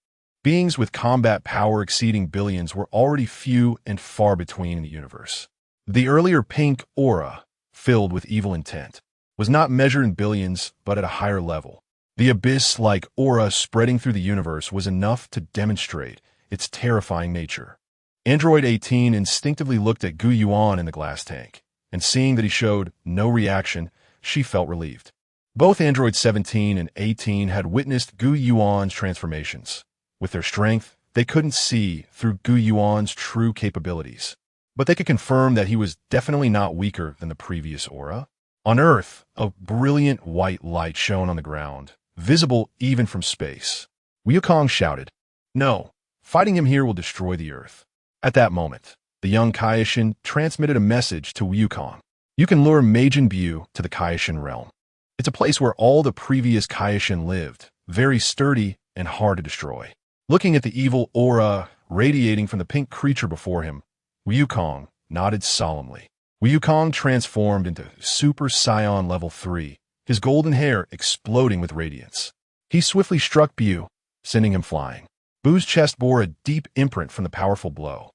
Beings with combat power exceeding billions were already few and far between in the universe. The earlier pink aura, filled with evil intent, was not measured in billions but at a higher level. The abyss-like aura spreading through the universe was enough to demonstrate its terrifying nature. Android 18 instinctively looked at Yuan in the glass tank, and seeing that he showed no reaction, she felt relieved. Both Android 17 and 18 had witnessed Yuan's transformations. With their strength, they couldn't see through Yuan's true capabilities, but they could confirm that he was definitely not weaker than the previous aura. On Earth, a brilliant white light shone on the ground, visible even from space. Wukong shouted, "No, fighting him here will destroy the Earth." At that moment, the young Kaioshin transmitted a message to Wukong. You can lure Majin Buu to the Kaioshin realm. It's a place where all the previous Kaioshin lived, very sturdy and hard to destroy. Looking at the evil aura radiating from the pink creature before him, Wukong nodded solemnly. Wukong transformed into Super Saiyan Level 3, his golden hair exploding with radiance. He swiftly struck Buu, sending him flying. Buu's chest bore a deep imprint from the powerful blow,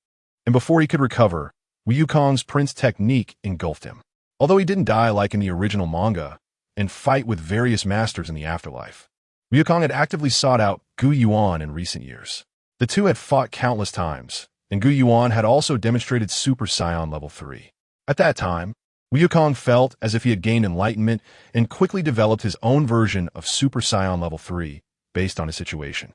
and before he could recover, Wukong's Prince technique engulfed him. Although he didn't die like in the original manga and fight with various masters in the afterlife, Wukong had actively sought out Yuan in recent years. The two had fought countless times, and Yuan had also demonstrated Super Saiyan Level 3. At that time, Wukong felt as if he had gained enlightenment and quickly developed his own version of Super Saiyan Level 3 based on his situation.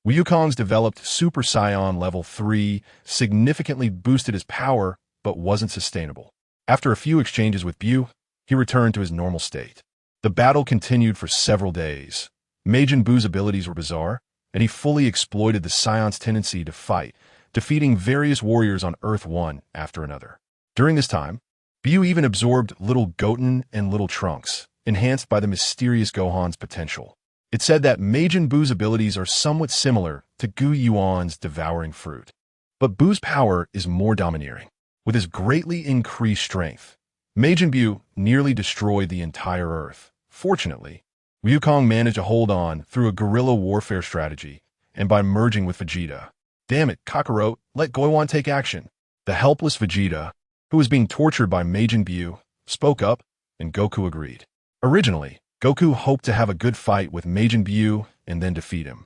Wukong's developed Super Saiyan Level 3 significantly boosted his power but wasn't sustainable. After a few exchanges with Bu, he returned to his normal state. The battle continued for several days. Majin Buu's abilities were bizarre, and he fully exploited the Scion's tendency to fight, defeating various warriors on Earth one after another. During this time, Bu even absorbed Little Goten and Little Trunks, enhanced by the mysterious Gohan's potential. It's said that Majin Buu's abilities are somewhat similar to Gu Yuan's devouring fruit. But Buu's power is more domineering. With his greatly increased strength, Majin Buu nearly destroyed the entire Earth. Fortunately, Wukong managed to hold on through a guerrilla warfare strategy and by merging with Vegeta. Damn it, Kakarot, let Goiwan take action. The helpless Vegeta, who was being tortured by Majin Buu, spoke up, and Goku agreed. Originally, Goku hoped to have a good fight with Majin Buu and then defeat him,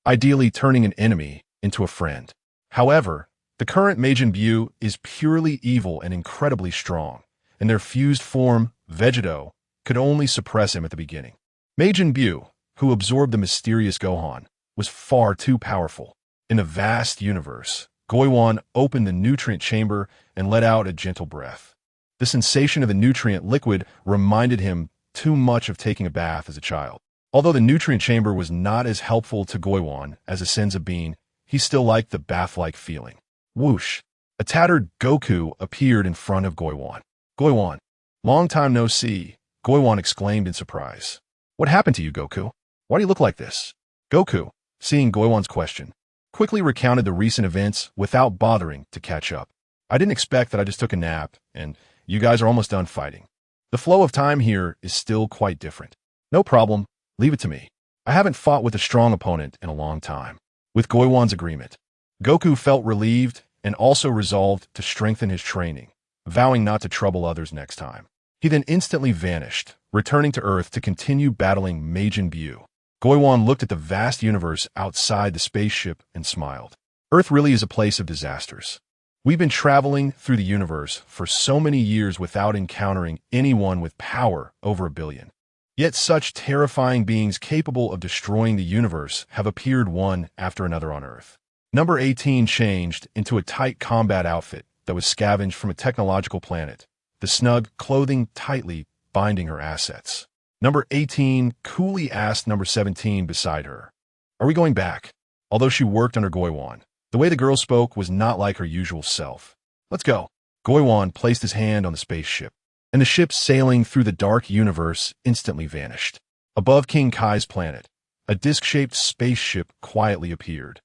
ideally turning an enemy into a friend. However, the current Majin Buu is purely evil and incredibly strong, and their fused form, Vegeto, could only suppress him at the beginning. Majin Buu, who absorbed the mysterious Gohan, was far too powerful. In a vast universe, Goiwan opened the nutrient chamber and let out a gentle breath. The sensation of the nutrient liquid reminded him too much of taking a bath as a child. Although the nutrient chamber was not as helpful to Goiwan as a Senzu bean, he still liked the bath-like feeling. Whoosh! A tattered Goku appeared in front of Goiwan. Goiwan, long time no see, Goiwan exclaimed in surprise. What happened to you, Goku? Why do you look like this? Goku, seeing Goiwan's question, quickly recounted the recent events without bothering to catch up. I didn't expect that I just took a nap, and you guys are almost done fighting. The flow of time here is still quite different. No problem, leave it to me. I haven't fought with a strong opponent in a long time. With Goiwan's agreement, Goku felt relieved and also resolved to strengthen his training, vowing not to trouble others next time. He then instantly vanished, returning to Earth to continue battling Majin Buu. Goiwan looked at the vast universe outside the spaceship and smiled. Earth really is a place of disasters. We've been traveling through the universe for so many years without encountering anyone with power over 1 billion. Yet such terrifying beings capable of destroying the universe have appeared one after another on Earth. Number 18 changed into a tight combat outfit that was scavenged from a technological planet, the snug clothing tightly binding her assets. Number 18 coolly asked number 17 beside her, "Are we going back?" Although she worked under Goiwan, the way the girl spoke was not like her usual self. "Let's go." Goiwan placed his hand on the spaceship, and the ship sailing through the dark universe instantly vanished. Above King Kai's planet, a disc-shaped spaceship quietly appeared.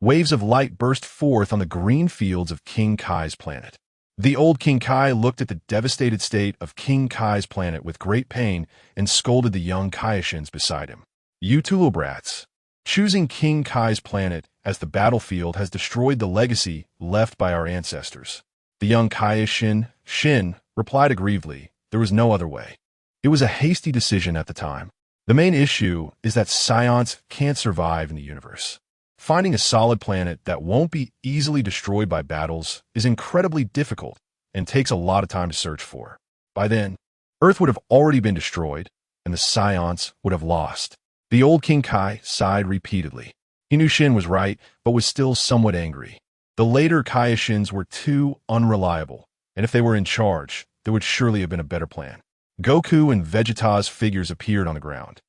Waves of light burst forth on the green fields of King Kai's planet. The old King Kai looked at the devastated state of King Kai's planet with great pain and scolded the young Kaiashins beside him. "You two little brats. Choosing King Kai's planet as the battlefield has destroyed the legacy left by our ancestors." The young Kaiashin, Shin, replied aggrievedly, "There was no other way. It was a hasty decision at the time. The main issue is that scions can't survive in the universe. Finding a solid planet that won't be easily destroyed by battles is incredibly difficult and takes a lot of time to search for. By then, Earth would have already been destroyed, and the scions would have lost." The old King Kai sighed repeatedly. He knew Shin was right, but was still somewhat angry. The later Kaiashins were too unreliable, and if they were in charge, there would surely have been a better plan. Goku and Vegeta's figures appeared on the ground,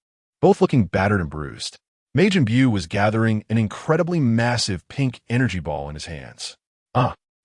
both looking battered and bruised. Majin Buu was gathering an incredibly massive pink energy ball in his hands.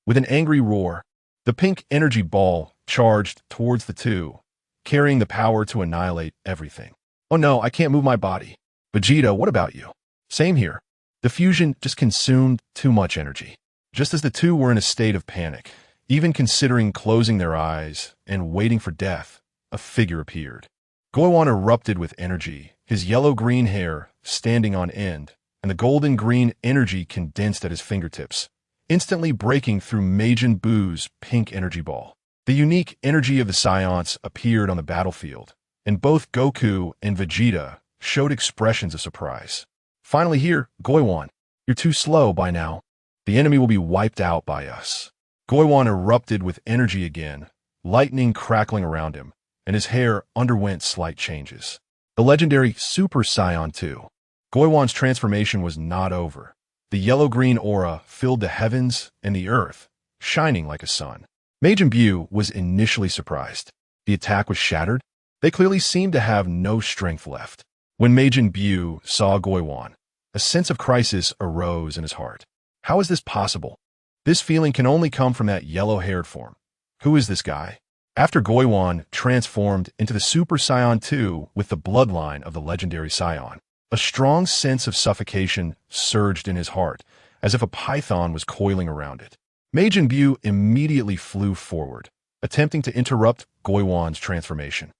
With an angry roar, the pink energy ball charged towards the two, carrying the power to annihilate everything. "Oh no, I can't move my body." "Vegeta, what about you?" "Same here." The fusion just consumed too much energy. Just as the two were in a state of panic, even considering closing their eyes and waiting for death, a figure appeared. Goiwan erupted with energy, his yellow-green hair standing on end, and the golden-green energy condensed at his fingertips, instantly breaking through Majin Buu's pink energy ball. The unique energy of the scions appeared on the battlefield, and both Goku and Vegeta showed expressions of surprise. "Finally here, Goiwan. You're too slow by now. The enemy will be wiped out by us." Goiwan erupted with energy again, lightning crackling around him, and his hair underwent slight changes. The legendary Super Saiyan 2. Goiwan's transformation was not over. The yellow-green aura filled the heavens and the earth, shining like a sun. Majin Buu was initially surprised. The attack was shattered. They clearly seemed to have no strength left. When Majin Buu saw Yuan, a sense of crisis arose in his heart. How is this possible? This feeling can only come from that yellow-haired form. Who is this guy? After Yuan transformed into the Super Saiyan 2 with the bloodline of the legendary Saiyan, a strong sense of suffocation surged in his heart, as if a python was coiling around it. Majin Buu immediately flew forward, attempting to interrupt Yuan's transformation.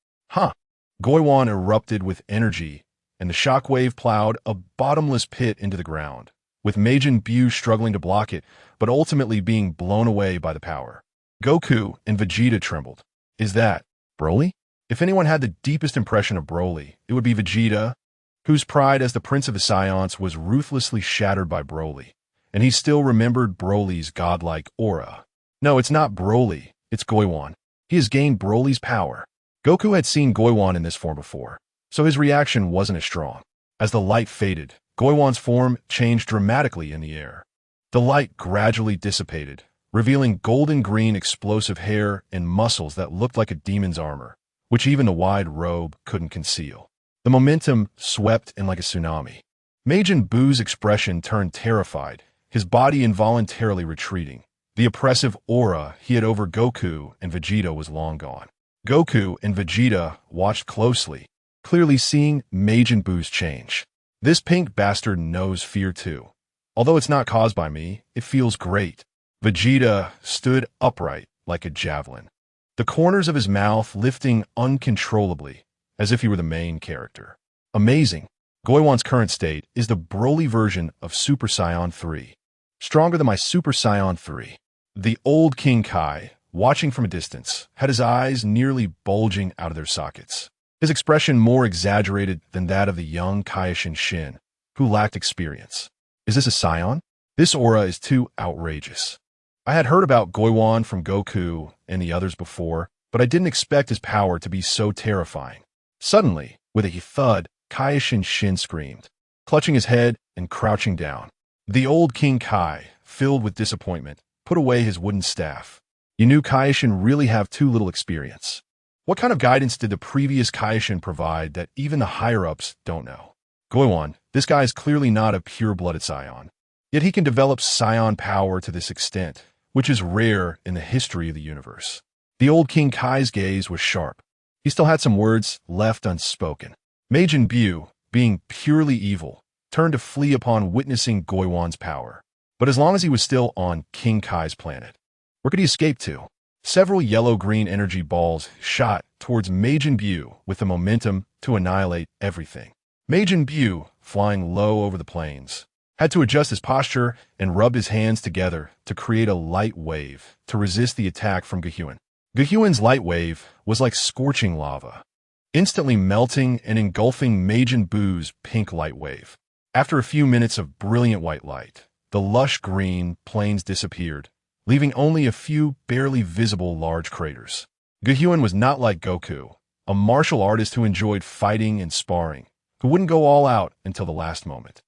Yuan erupted with energy, and the shockwave plowed a bottomless pit into the ground, with Majin Buu struggling to block it, but ultimately being blown away by the power. Goku and Vegeta trembled. Is that Broly? If anyone had the deepest impression of Broly, it would be Vegeta, whose pride as the Prince of the Saiyans was ruthlessly shattered by Broly, and he still remembered Broly's godlike aura. No, it's not Broly, it's Yuan. He has gained Broly's power. Goku had seen Yuan in this form before, so his reaction wasn't as strong. As the light faded, Yuan's form changed dramatically in the air. The light gradually dissipated, revealing golden-green explosive hair and muscles that looked like a demon's armor, which even the wide robe couldn't conceal. The momentum swept in like a tsunami. Majin Buu's expression turned terrified, his body involuntarily retreating. The oppressive aura he had over Goku and Vegeta was long gone. Goku and Vegeta watched closely, clearly seeing Majin Buu's change. This pink bastard knows fear too. Although it's not caused by me, it feels great. Vegeta stood upright like a javelin, the corners of his mouth lifting uncontrollably, as if he were the main character. Amazing. Yuan's current state is the Broly version of Super Saiyan 3. Stronger than my Super Saiyan 3. The old King Kai, watching from a distance, had his eyes nearly bulging out of their sockets, his expression more exaggerated than that of the young Kaioshin Shin, who lacked experience. Is this a Saiyan? This aura is too outrageous. I had heard about Yuan from Goku and the others before, but I didn't expect his power to be so terrifying. Suddenly, with a thud, Kaioshin Shin screamed, clutching his head and crouching down. The old King Kai, filled with disappointment, put away his wooden staff. You knew Kaioshin really have too little experience. What kind of guidance did the previous Kaioshin provide that even the higher-ups don't know? Yuan, this guy is clearly not a pure-blooded Saiyan. Yet he can develop Saiyan power to this extent, which is rare in the history of the universe. The old King Kai's gaze was sharp. He still had some words left unspoken. Majin Buu, being purely evil, turned to flee upon witnessing Yuan's power. But as long as he was still on King Kai's planet, where could he escape to? Several yellow-green energy balls shot towards Majin Buu with the momentum to annihilate everything. Majin Buu, flying low over the plains, had to adjust his posture and rub his hands together to create a light wave to resist the attack from Yuan. Yuan's light wave was like scorching lava, instantly melting and engulfing Majin Buu's pink light wave. After a few minutes of brilliant white light, the lush green plains disappeared, leaving only a few barely visible large craters. Yuan was not like Goku, a martial artist who enjoyed fighting and sparring, who wouldn't go all out until the last moment.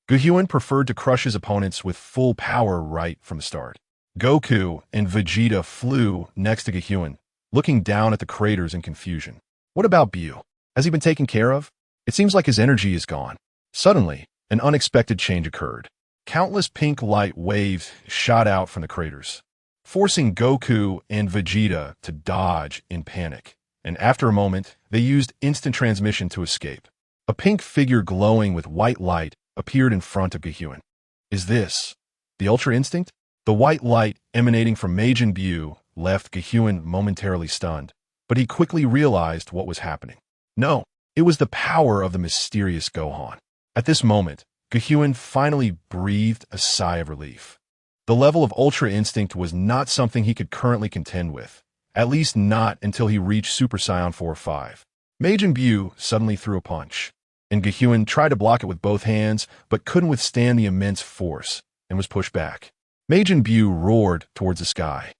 Yuan preferred to crush his opponents with full power right from the start. Goku and Vegeta flew next to Yuan, looking down at the craters in confusion. What about Buu? Has he been taken care of? It seems like his energy is gone. Suddenly, an unexpected change occurred. Countless pink light waves shot out from the craters, forcing Goku and Vegeta to dodge in panic. And after a moment, they used instant transmission to escape. A pink figure glowing with white light appeared in front of Yuan. Is this the Ultra Instinct? The white light emanating from Majin Buu left Yuan momentarily stunned, but he quickly realized what was happening. No, it was the power of the mysterious Gohan. At this moment, Yuan finally breathed a sigh of relief. The level of Ultra Instinct was not something he could currently contend with, at least not until he reached Super Saiyan 4 or 5. Majin Buu suddenly threw a punch, and Yuan tried to block it with both hands, but couldn't withstand the immense force, and was pushed back. Majin Buu roared towards the sky,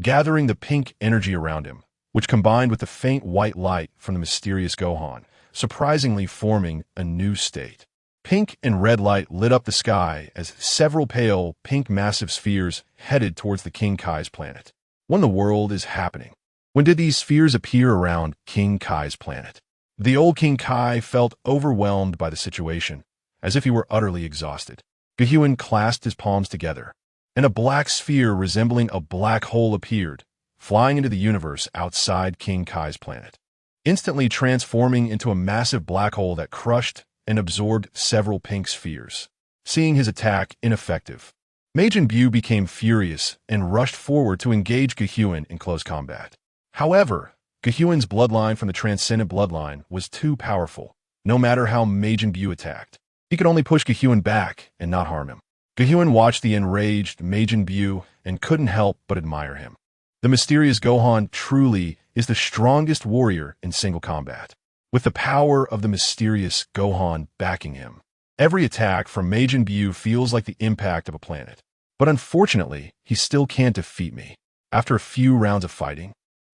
gathering the pink energy around him, which combined with the faint white light from the mysterious Gohan, surprisingly forming a new state. Pink and red light lit up the sky as several pale, pink massive spheres headed towards the King Kai's planet. When the world is happening. When did these spheres appear around King Kai's planet? The old King Kai felt overwhelmed by the situation, as if he were utterly exhausted. Yuan clasped his palms together, and a black sphere resembling a black hole appeared, flying into the universe outside King Kai's planet, instantly transforming into a massive black hole that crushed and absorbed several pink spheres. Seeing his attack ineffective, Majin Buu became furious and rushed forward to engage Yuan in close combat. However, Yuan's bloodline from the Transcendent bloodline was too powerful. No matter how Majin Buu attacked, he could only push Yuan back and not harm him. Yuan watched the enraged Majin Buu and couldn't help but admire him. The mysterious Gohan truly is the strongest warrior in single combat, with the power of the mysterious Gohan backing him. Every attack from Majin Buu feels like the impact of a planet. But unfortunately, he still can't defeat me. After a few rounds of fighting,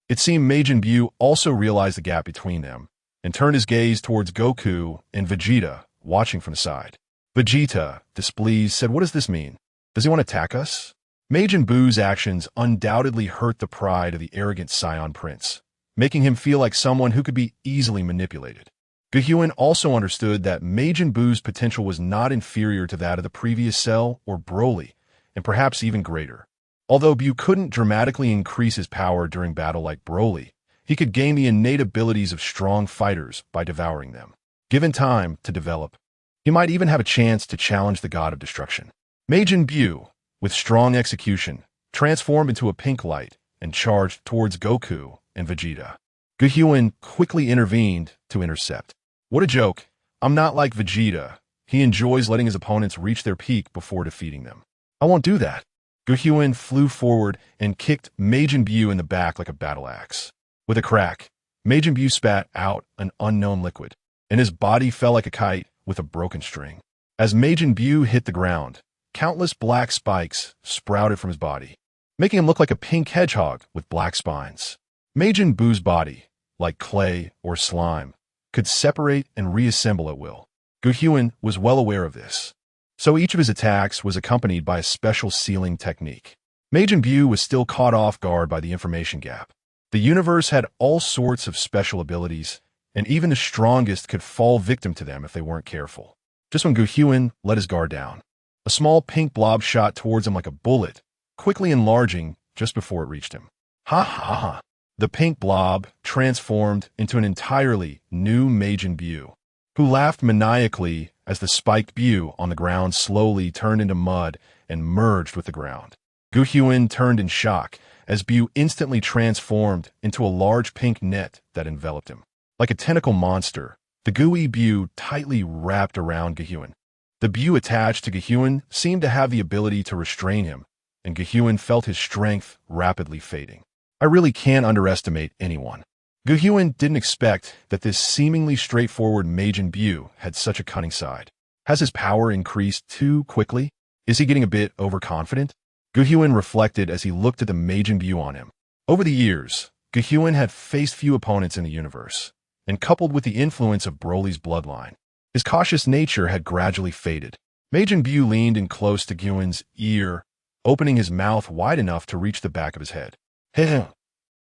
it seemed Majin Buu also realized the gap between them and turned his gaze towards Goku and Vegeta, watching from the side. Vegeta, displeased, said, "What does this mean? Does he want to attack us?" Majin Buu's actions undoubtedly hurt the pride of the arrogant Scion Prince, making him feel like someone who could be easily manipulated. Yuan also understood that Majin Buu's potential was not inferior to that of the previous Cell or Broly, and perhaps even greater. Although Buu couldn't dramatically increase his power during battle like Broly, he could gain the innate abilities of strong fighters by devouring them. Given time to develop, he might even have a chance to challenge the god of destruction. Majin Buu, with strong execution, transformed into a pink light and charged towards Goku and Vegeta. Yuan quickly intervened to intercept. What a joke. I'm not like Vegeta. He enjoys letting his opponents reach their peak before defeating them. I won't do that. Yuan flew forward and kicked Majin Buu in the back like a battle axe. With a crack, Majin Buu spat out an unknown liquid, and his body fell like a kite with a broken string. As Majin Buu hit the ground, countless black spikes sprouted from his body, making him look like a pink hedgehog with black spines. Majin Buu's body, like clay or slime, could separate and reassemble at will. Yuan was well aware of this, so each of his attacks was accompanied by a special sealing technique. Majin Buu was still caught off guard by the information gap. The universe had all sorts of special abilities, and even the strongest could fall victim to them if they weren't careful. Just when Yuan let his guard down, a small pink blob shot towards him like a bullet, quickly enlarging just before it reached him. Ha ha ha! The pink blob transformed into an entirely new Majin Buu, who laughed maniacally as the spiked Buu on the ground slowly turned into mud and merged with the ground. Yuan turned in shock as Buu instantly transformed into a large pink net that enveloped him. Like a tentacle monster, the gooey Buu tightly wrapped around Yuan. The Buu attached to Yuan seemed to have the ability to restrain him, and Yuan felt his strength rapidly fading. I really can't underestimate anyone. Yuan didn't expect that this seemingly straightforward Majin Buu had such a cunning side. Has his power increased too quickly? Is he getting a bit overconfident? Yuan reflected as he looked at the Majin Buu on him. Over the years, Yuan had faced few opponents in the universe, and coupled with the influence of Broly's bloodline, his cautious nature had gradually faded. Majin Buu leaned in close to Yuan's ear, opening his mouth wide enough to reach the back of his head. Heh.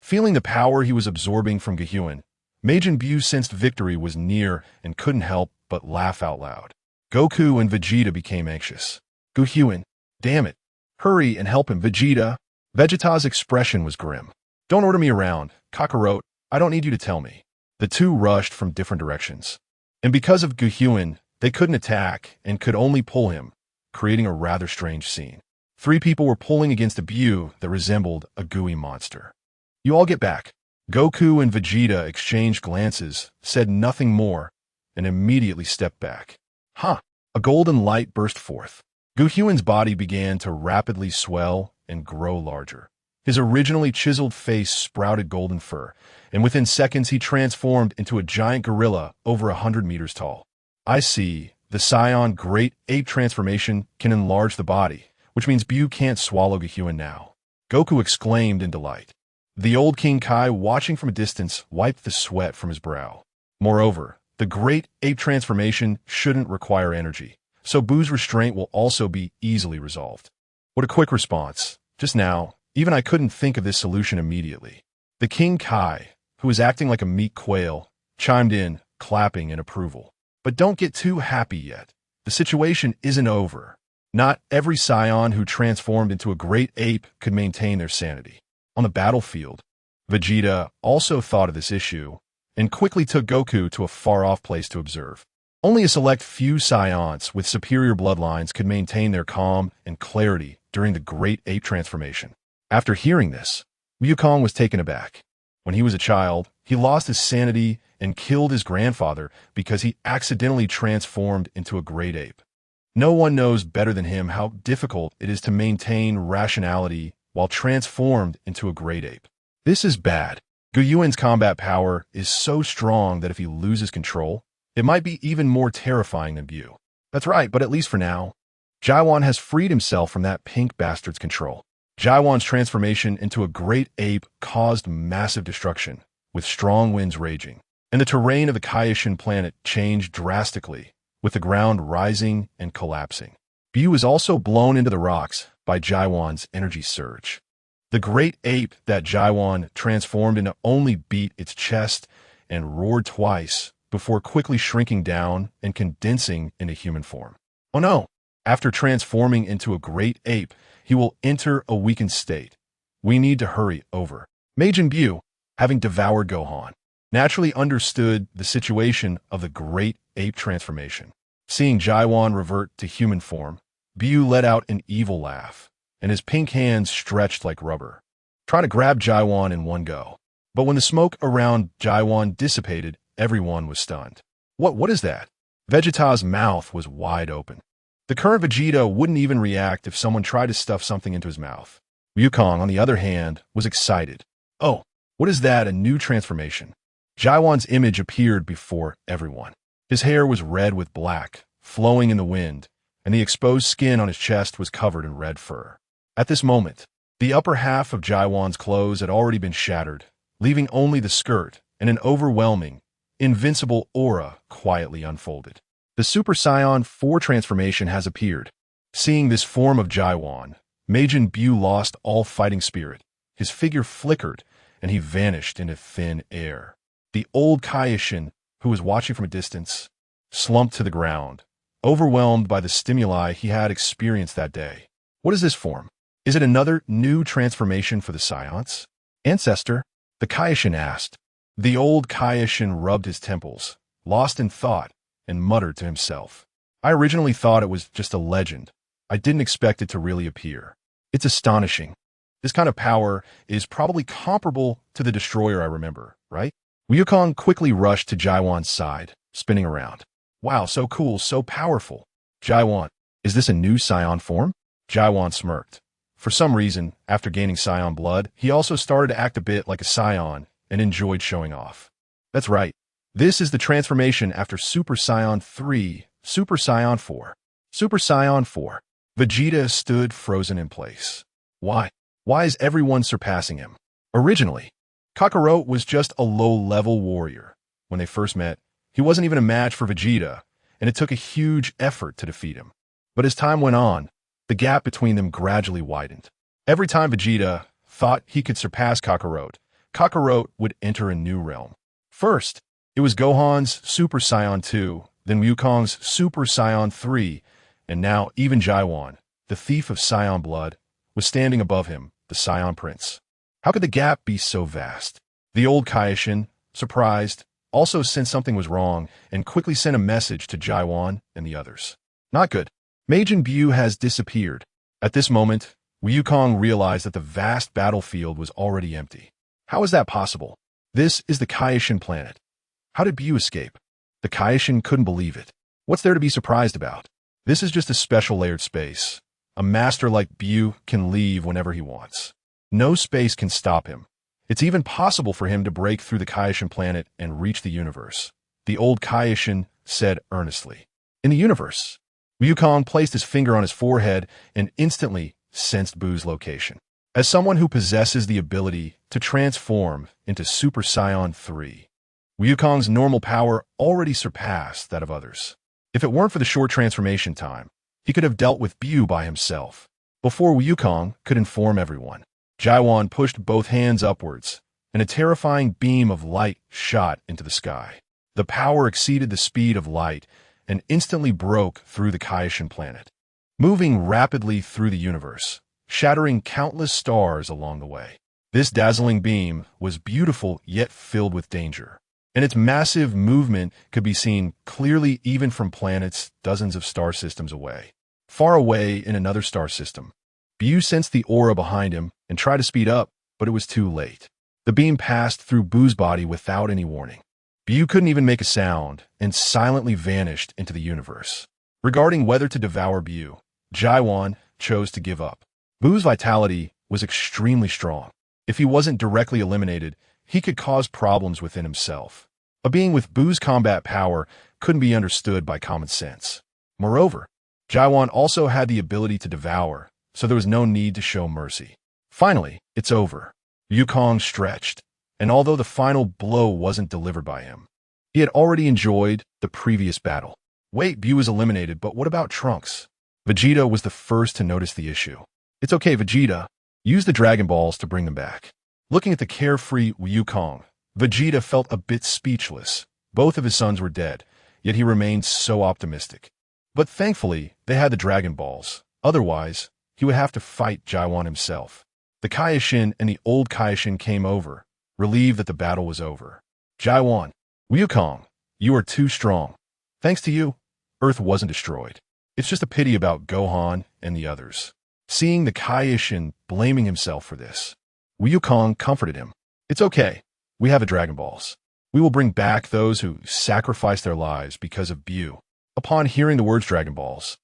Feeling the power he was absorbing from Yuan, Majin Buu sensed victory was near and couldn't help but laugh out loud. Goku and Vegeta became anxious. Yuan, damn it. Hurry and help him, Vegeta. Vegeta's expression was grim. Don't order me around, Kakarot. I don't need you to tell me. The two rushed from different directions. And because of Yuan, they couldn't attack and could only pull him, creating a rather strange scene. 3 people were pulling against a Buu that resembled a gooey monster. You all get back. Goku and Vegeta exchanged glances, said nothing more, and immediately stepped back. Huh! A golden light burst forth. Yuan's body began to rapidly swell and grow larger. His originally chiseled face sprouted golden fur, and within seconds he transformed into a giant gorilla over 100 meters tall. I see. The Scion Great Ape transformation can enlarge the body, which means Buu can't swallow Yuan now. Goku exclaimed in delight. The old King Kai, watching from a distance, wiped the sweat from his brow. Moreover, the Great Ape transformation shouldn't require energy, so Buu's restraint will also be easily resolved. What a quick response. Just now, Even I couldn't think of this solution immediately. The King Kai, who was acting like a meek quail, chimed in, clapping in approval. But don't get too happy yet. The situation isn't over. Not every scion who transformed into a great ape could maintain their sanity. On the battlefield, Vegeta also thought of this issue and quickly took Goku to a far-off place to observe. Only a select few scions with superior bloodlines could maintain their calm and clarity during the great ape transformation. After hearing this, Wukong was taken aback. When he was a child, he lost his sanity and killed his grandfather because he accidentally transformed into a great ape. No one knows better than him how difficult it is to maintain rationality while transformed into a great ape. This is bad. Yuan's combat power is so strong that if he loses control, it might be even more terrifying than Bu. That's right, but at least for now, Yuan has freed himself from that pink bastard's control. Yuan's transformation into a great ape caused massive destruction, with strong winds raging, and the terrain of the Kaioshin planet changed drastically, with the ground rising and collapsing. Bu was also blown into the rocks by Yuan's energy surge. The great ape that Yuan transformed into only beat its chest and roared twice before quickly shrinking down and condensing into human form. Oh no! After transforming into a great ape, he will enter a weakened state. We need to hurry over. Majin Bu, having devoured Gohan, naturally understood the situation of the great ape transformation. Seeing Yuan revert to human form, Bu let out an evil laugh, and his pink hands stretched like rubber, trying to grab Yuan in one go. But when the smoke around Yuan dissipated, everyone was stunned. What is that? Vegeta's mouth was wide open. The current Vegeta wouldn't even react if someone tried to stuff something into his mouth. Wukong, on the other hand, was excited. Oh, what is that, a new transformation? Yuan's image appeared before everyone. His hair was red with black, flowing in the wind, and the exposed skin on his chest was covered in red fur. At this moment, the upper half of Yuan's clothes had already been shattered, leaving only the skirt and an overwhelming, invincible aura quietly unfolded. The Super Saiyan 4 transformation has appeared. Seeing this form of Yuan, Majin Bu lost all fighting spirit. His figure flickered, and he vanished into thin air. The old Kaioshin, who was watching from a distance, slumped to the ground, overwhelmed by the stimuli he had experienced that day. What is this form? Is it another new transformation for the Scions? Ancestor, the Kaioshin asked. The old Kaioshin rubbed his temples, lost in thought, and muttered to himself. I originally thought it was just a legend. I didn't expect it to really appear. It's astonishing. This kind of power is probably comparable to the destroyer I remember, right? Wukong quickly rushed to Yuan's side, spinning around. Wow, so cool, so powerful. Yuan, is this a new Scion form? Yuan smirked. For some reason, after gaining Scion blood, he also started to act a bit like a Scion and enjoyed showing off. That's right. This is the transformation after Super Saiyan 3, Super Saiyan 4. Super Saiyan 4. Vegeta stood frozen in place. Why? Why is everyone surpassing him? Originally, Kakarot was just a low-level warrior. When they first met, he wasn't even a match for Vegeta, and it took a huge effort to defeat him. But as time went on, the gap between them gradually widened. Every time Vegeta thought he could surpass Kakarot, Kakarot would enter a new realm. First, it was Gohan's Super Saiyan 2, then Wukong's Super Saiyan 3, and now even Yuan, the thief of Saiyan blood, was standing above him, the Saiyan Prince. How could the gap be so vast? The old Kaioshin, surprised, also sensed something was wrong and quickly sent a message to Yuan and the others. Not good. Majin Bu has disappeared. At this moment, Wukong realized that the vast battlefield was already empty. How is that possible? This is the Kaioshin planet. How did Bu escape? The Kaioshin couldn't believe it. What's there to be surprised about? This is just a special layered space. A master like Bu can leave whenever he wants. No space can stop him. It's even possible for him to break through the Kaioshin planet and reach the universe. The old Kaioshin said earnestly. In the universe, Wukong placed his finger on his forehead and instantly sensed Bu's location. As someone who possesses the ability to transform into Super Saiyan 3, Wukong's normal power already surpassed that of others. If it weren't for the short transformation time, he could have dealt with Bu by himself, before Wukong could inform everyone. Yuan pushed both hands upwards, and a terrifying beam of light shot into the sky. The power exceeded the speed of light and instantly broke through the Kaishan planet, moving rapidly through the universe, shattering countless stars along the way. This dazzling beam was beautiful yet filled with danger, and its massive movement could be seen clearly even from planets dozens of star systems away. Far away in another star system, Bu sensed the aura behind him and tried to speed up, but it was too late. The beam passed through Bu's body without any warning. Bu couldn't even make a sound and silently vanished into the universe. Regarding whether to devour Bu, Yuan chose to give up. Bu's vitality was extremely strong. If he wasn't directly eliminated, he could cause problems within himself. A being with Bu's combat power couldn't be understood by common sense. Moreover, Yuan also had the ability to devour, so there was no need to show mercy. Finally, it's over. Yukong stretched, and although the final blow wasn't delivered by him, he had already enjoyed the previous battle. Wait, Bu was eliminated, but what about Trunks? Vegeta was the first to notice the issue. It's okay, Vegeta. Use the Dragon Balls to bring them back. Looking at the carefree Yukong, Vegeta felt a bit speechless. Both of his sons were dead, yet he remained so optimistic. But thankfully, they had the Dragon Balls. Otherwise, he would have to fight Yuan himself. The Kaishin and the old Kaishin came over, relieved that the battle was over. Yuan, Yukong, you are too strong. Thanks to you, Earth wasn't destroyed. It's just a pity about Gohan and the others. Seeing the Kaishin blaming himself for this, Yukong comforted him. It's okay. We have the Dragon Balls. We will bring back those who sacrificed their lives because of Bu. Upon hearing the words Dragon Balls,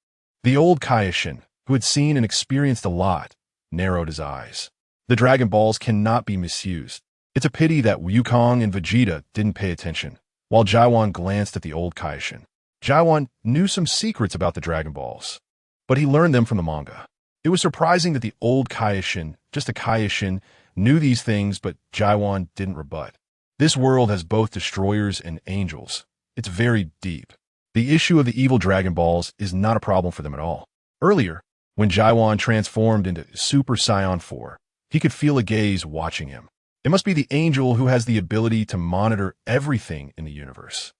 the old Kaishin, who had seen and experienced a lot, narrowed his eyes. The Dragon Balls cannot be misused. It's a pity that Yukong and Vegeta didn't pay attention, while Yuan glanced at the old Kaishin. Yuan knew some secrets about the Dragon Balls, but he learned them from the manga. It was surprising that the old Kaishin, just a Kaishin, knew these things, but Yuan didn't rebut. This world has both destroyers and angels. It's very deep. The issue of the evil Dragon Balls is not a problem for them at all. Earlier, when Yuan transformed into Super Saiyan 4, he could feel a gaze watching him. It must be the angel who has the ability to monitor everything in the universe.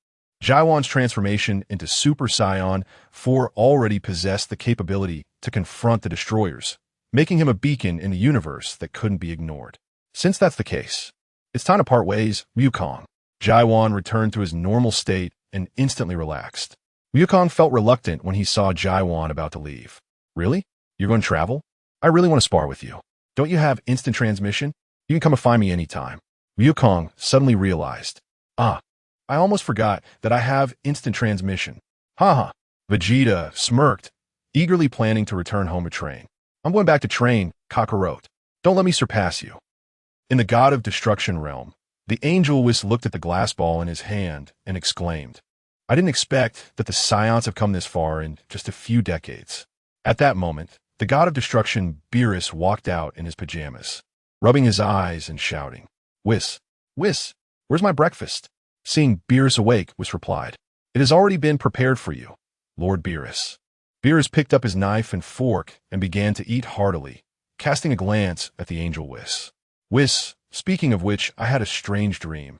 Yuan's transformation into Super Saiyan 4 already possessed the capability to confront the destroyers, making him a beacon in the universe that couldn't be ignored. Since that's the case, it's time to part ways, Yukong. Yuan returned to his normal state and instantly relaxed. Yukong felt reluctant when he saw Yuan about to leave. Really? You're going to travel? I really want to spar with you. Don't you have instant transmission? You can come and find me anytime. Yukong suddenly realized. I almost forgot that I have instant transmission. Haha. Vegeta smirked, eagerly planning to return home to train. I'm going back to train, Kakarot. Don't let me surpass you. In the God of Destruction realm, the angel Whis looked at the glass ball in his hand and exclaimed, I didn't expect that the Scions have come this far in just a few decades. At that moment, the God of Destruction Beerus walked out in his pajamas, rubbing his eyes and shouting, Whis, where's my breakfast? Seeing Beerus awake, Whis replied, It has already been prepared for you, Lord Beerus. Beerus picked up his knife and fork and began to eat heartily, casting a glance at the angel Whis. Whis, speaking of which, I had a strange dream.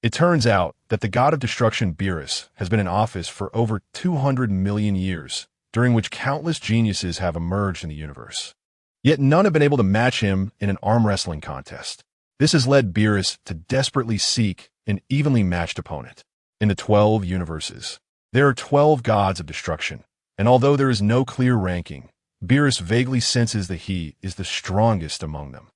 It turns out that the God of Destruction Beerus has been in office for over 200 million years, during which countless geniuses have emerged in the universe. Yet none have been able to match him in an arm wrestling contest. This has led Beerus to desperately seek an evenly matched opponent. In the 12 universes, there are 12 gods of destruction, and although there is no clear ranking, Beerus vaguely senses that he is the strongest among them.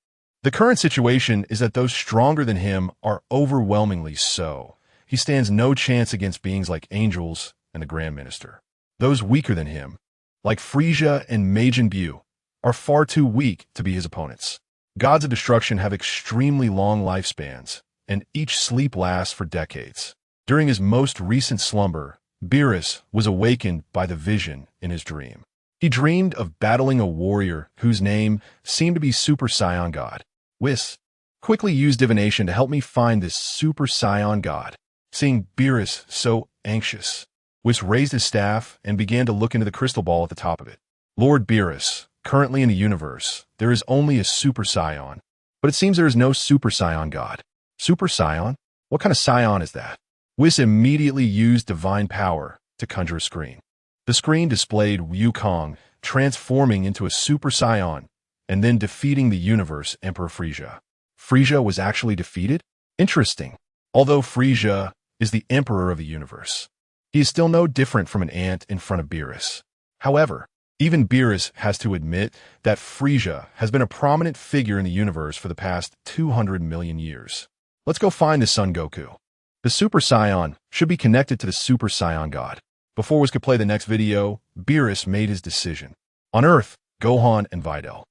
The current situation is that those stronger than him are overwhelmingly so. He stands no chance against beings like angels and the Grand Minister. Those weaker than him, like Frisia and Majin Bu, are far too weak to be his opponents. Gods of destruction have extremely long lifespans, and each sleep lasts for decades. During his most recent slumber, Beerus was awakened by the vision in his dream. He dreamed of battling a warrior whose name seemed to be Super Saiyan God. Whis, quickly use divination to help me find this Super Saiyan God. Seeing Beerus so anxious, Whis raised his staff and began to look into the crystal ball at the top of it. Lord Beerus, currently in the universe, there is only a Super Saiyan, But it seems there is no Super Scion god. Super Scion? What kind of Scion is that? Whis immediately used divine power to conjure a screen. The screen displayed Wukong transforming into a Super Scion and then defeating the universe Emperor Frisia. Frisia was actually defeated? Interesting. Although Frisia is the emperor of the universe, he is still no different from an ant in front of Beerus. However, even Beerus has to admit that Frisia has been a prominent figure in the universe for the past 200 million years. Let's go find the Son Goku. The Super Scion should be connected to the Super Scion god. Before we could play the next video, Beerus made his decision. On Earth, Gohan and Videl,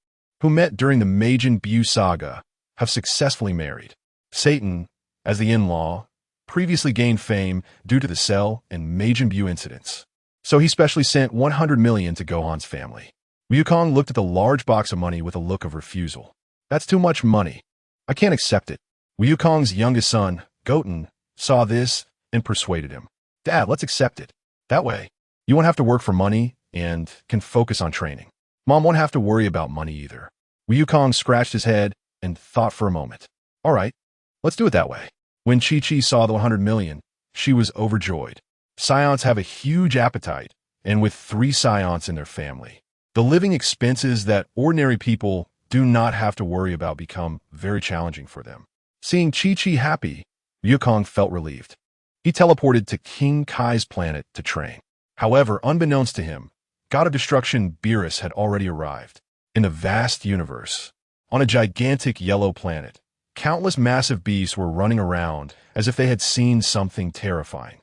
who met during the Majin Buu saga, have successfully married. Satan, as the in-law, previously gained fame due to the Cell and Majin Buu incidents. So he specially sent 100 million to Gohan's family. Wukong looked at the large box of money with a look of refusal. That's too much money. I can't accept it. Wukong's youngest son, Goten, saw this and persuaded him. Dad, let's accept it. That way, you won't have to work for money and can focus on training. Mom won't have to worry about money either. Wukong scratched his head and thought for a moment. All right, let's do it that way. When Chi-Chi saw the 100 million, she was overjoyed. Scions have a huge appetite, and with 3 Scions in their family, the living expenses that ordinary people do not have to worry about become very challenging for them. Seeing Chi-Chi happy, Wukong felt relieved. He teleported to King Kai's planet to train. However, unbeknownst to him, God of Destruction Beerus had already arrived. In the vast universe, on a gigantic yellow planet, countless massive beasts were running around as if they had seen something terrifying.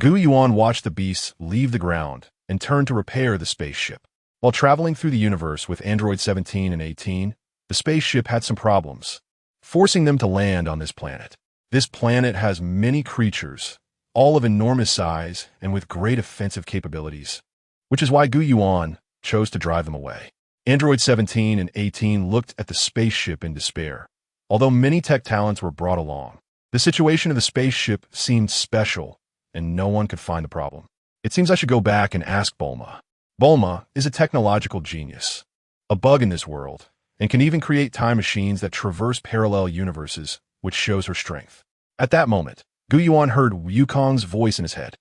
Yuan watched the beasts leave the ground and turned to repair the spaceship. While traveling through the universe with Android 17 and 18, the spaceship had some problems, forcing them to land on this planet. This planet has many creatures, all of enormous size and with great offensive capabilities, which is why Yuan chose to drive them away. Android 17 and 18 looked at the spaceship in despair. Although many tech talents were brought along, the situation of the spaceship seemed special, and no one could find the problem. It seems I should go back and ask Bulma. Bulma is a technological genius, a bug in this world, and can even create time machines that traverse parallel universes, which shows her strength. At that moment, Yuan heard Wukong's voice in his head.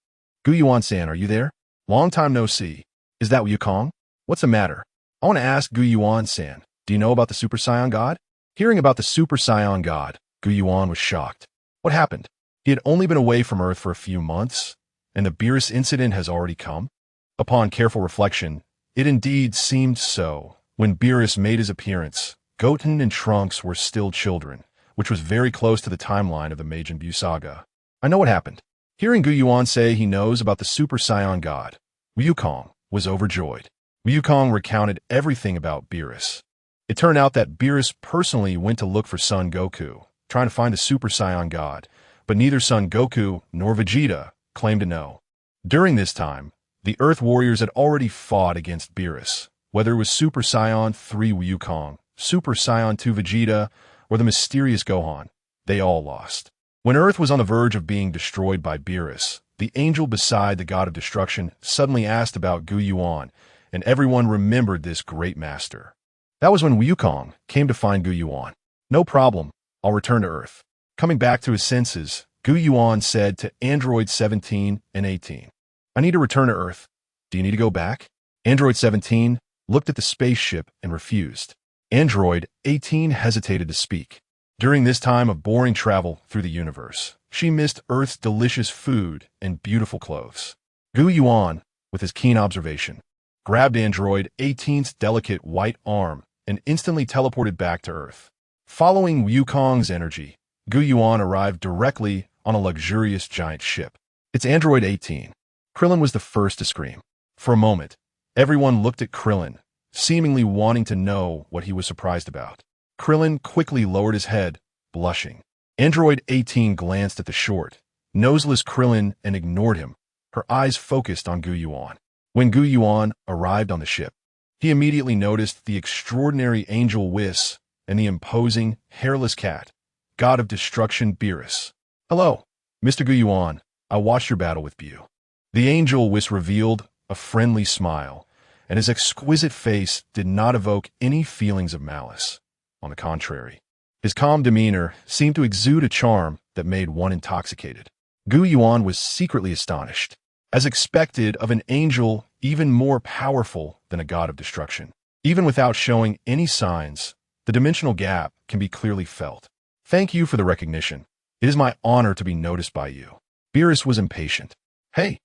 Yuan-san, are you there? Long time no see. Is that Wukong? What's the matter? I want to ask Yuan-san, do you know about the Super Saiyan God? Hearing about the Super Saiyan God, Yuan was shocked. What happened? He had only been away from Earth for a few months, and the Beerus incident has already come? Upon careful reflection, it indeed seemed so. When Beerus made his appearance, Goten and Trunks were still children, which was very close to the timeline of the Majin Buu saga. I know what happened. Hearing Yuan say he knows about the Super Saiyan God, Wukong was overjoyed. Wukong recounted everything about Beerus. It turned out that Beerus personally went to look for Son Goku, trying to find the Super Saiyan God, but neither Son Goku nor Vegeta claimed to know. During this time, the Earth Warriors had already fought against Beerus, whether it was Super Saiyan 3 Wukong, Super Saiyan 2 Vegeta, or the mysterious Gohan. They all lost. When Earth was on the verge of being destroyed by Beerus, the angel beside the God of Destruction suddenly asked about Yuan, and everyone remembered this great master. That was when Wukong came to find Yuan. No problem, I'll return to Earth. Coming back to his senses, Yuan said to Android 17 and 18, I need to return to Earth. Do you need to go back? Android 17 looked at the spaceship and refused. Android 18 hesitated to speak. During this time of boring travel through the universe, she missed Earth's delicious food and beautiful clothes. Yuan, with his keen observation, grabbed Android 18's delicate white arm and instantly teleported back to Earth. Following Wukong's energy, Yuan arrived directly on a luxurious giant ship. It's Android 18. Krillin was the first to scream. For a moment, everyone looked at Krillin, seemingly wanting to know what he was surprised about. Krillin quickly lowered his head, blushing. Android 18 glanced at the short, noseless Krillin and ignored him, her eyes focused on Yuan. When Yuan arrived on the ship, he immediately noticed the extraordinary angel Whis and the imposing, hairless cat, God of Destruction Beerus. Hello, Mr. Yuan. I watched your battle with Buu. The angel Whis revealed a friendly smile, and his exquisite face did not evoke any feelings of malice. On the contrary, His calm demeanor seemed to exude a charm that made one intoxicated. Yuan was secretly astonished. As expected of an angel even more powerful than a god of destruction. Even without showing any signs, the dimensional gap can be clearly felt. Thank you for the recognition. It is my honor to be noticed by you. Beerus was impatient. Hey,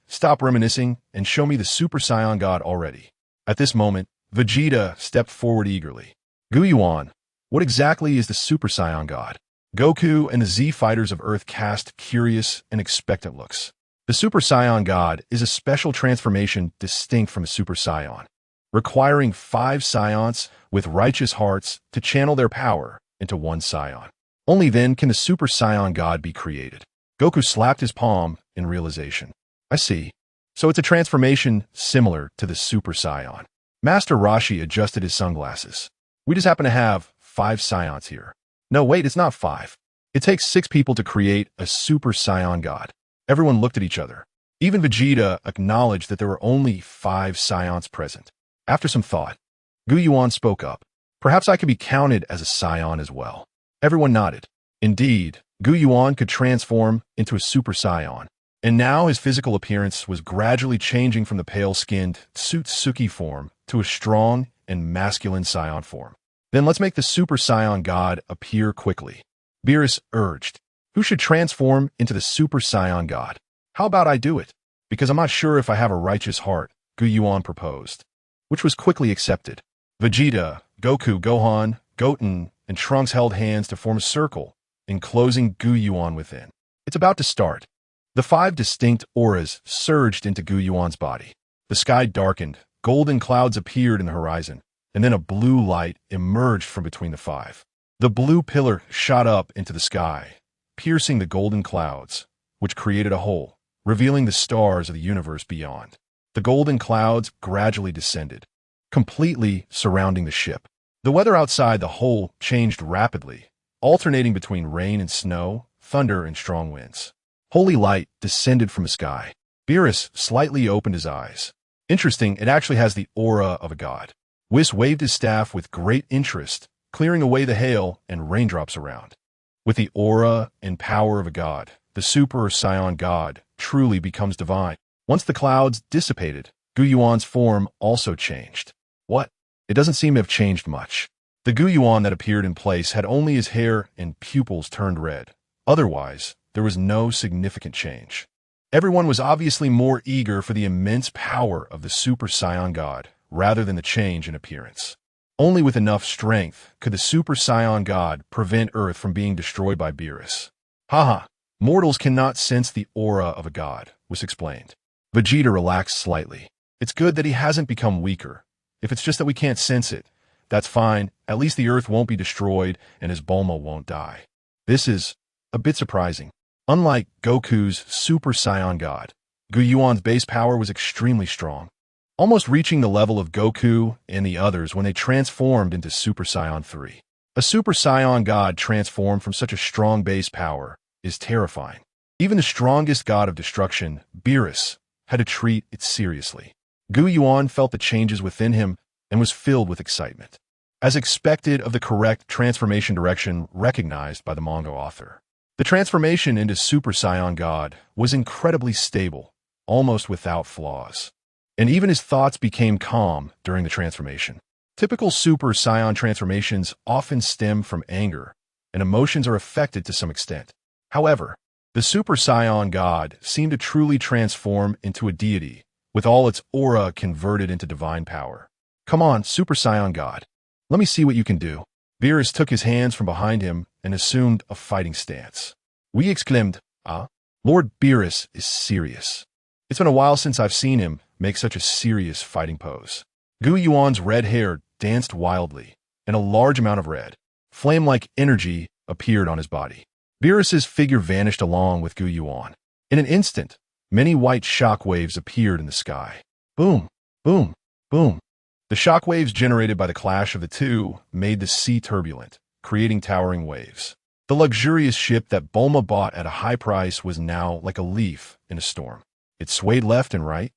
stop reminiscing and show me the Super Saiyan God already. At this moment, Vegeta stepped forward eagerly. Yuan, what exactly is the Super Saiyan God? Goku and the Z fighters of Earth cast curious and expectant looks. The Super Saiyan God is a special transformation distinct from a Super Saiyan, requiring 5 Saions with righteous hearts to channel their power into one Saiyan. Only then can the Super Saiyan God be created. Goku slapped his palm in realization. I see. So it's a transformation similar to the Super Saiyan. Master Roshi adjusted his sunglasses. We just happen to have 5 Saions here. No, wait, it's not 5. It takes 6 people to create a Super Saiyan God. Everyone looked at each other. Even Vegeta acknowledged that there were only 5 Saions present. After some thought, Yuan spoke up. Perhaps I could be counted as a Saiyan as well. Everyone nodded. Indeed, Yuan could transform into a Super Saiyan, and now his physical appearance was gradually changing from the pale-skinned Tsutsuki form to a strong and masculine Saiyan form. Then let's make the Super Saiyan God appear quickly. Beerus urged. Who should transform into the Super Saiyan God? How about I do it? Because I'm not sure if I have a righteous heart, Yuan proposed, which was quickly accepted. Vegeta, Goku, Gohan, Goten, and Trunks held hands to form a circle, enclosing Yuan within. It's about to start. The 5 distinct auras surged into Yuan's body. The sky darkened, golden clouds appeared in the horizon, and then a blue light emerged from between the 5. The blue pillar shot up into the sky, piercing the golden clouds, which created a hole, revealing the stars of the universe beyond. The golden clouds gradually descended, completely surrounding the ship. The weather outside the hole changed rapidly, alternating between rain and snow, thunder and strong winds. Holy light descended from the sky. Beerus slightly opened his eyes. Interesting, it actually has the aura of a god. Whis waved his staff with great interest, clearing away the hail and raindrops around. With the aura and power of a god, the Super Saiyan God truly becomes divine. Once the clouds dissipated, Yuan's form also changed. What? It doesn't seem to have changed much. The Yuan that appeared in place had only his hair and pupils turned red. Otherwise, there was no significant change. Everyone was obviously more eager for the immense power of the Super Saiyan God rather than the change in appearance. Only with enough strength could the Super Saiyan God prevent Earth from being destroyed by Beerus. Haha, mortals cannot sense the aura of a god, was explained. Vegeta relaxed slightly. It's good that he hasn't become weaker. If it's just that we can't sense it, that's fine. At least the Earth won't be destroyed and his Bulma won't die. This is a bit surprising. Unlike Goku's Super Saiyan God, Yuan's base power was extremely strong, almost reaching the level of Goku and the others when they transformed into Super Saiyan 3. A Super Saiyan God transformed from such a strong base power is terrifying. Even the strongest god of destruction, Beerus, had to treat it seriously. Yuan felt the changes within him and was filled with excitement, as expected of the correct transformation direction recognized by the manga author. The transformation into Super Saiyan God was incredibly stable, almost without flaws. And even his thoughts became calm during the transformation. Typical Super Saiyan transformations often stem from anger, and emotions are affected to some extent. However, the Super Saiyan God seemed to truly transform into a deity, with all its aura converted into divine power. Come on, Super Saiyan God. Let me see what you can do. Beerus took his hands from behind him and assumed a fighting stance. We exclaimed, Lord Beerus is serious. It's been a while since I've seen him make such a serious fighting pose. Yuan's red hair danced wildly, and a large amount of red, flame-like energy appeared on his body. Beerus's figure vanished along with Yuan. In an instant, many white shock waves appeared in the sky. Boom, boom, boom. The shock waves generated by the clash of the two made the sea turbulent, creating towering waves. The luxurious ship that Bulma bought at a high price was now like a leaf in a storm. It swayed left and right,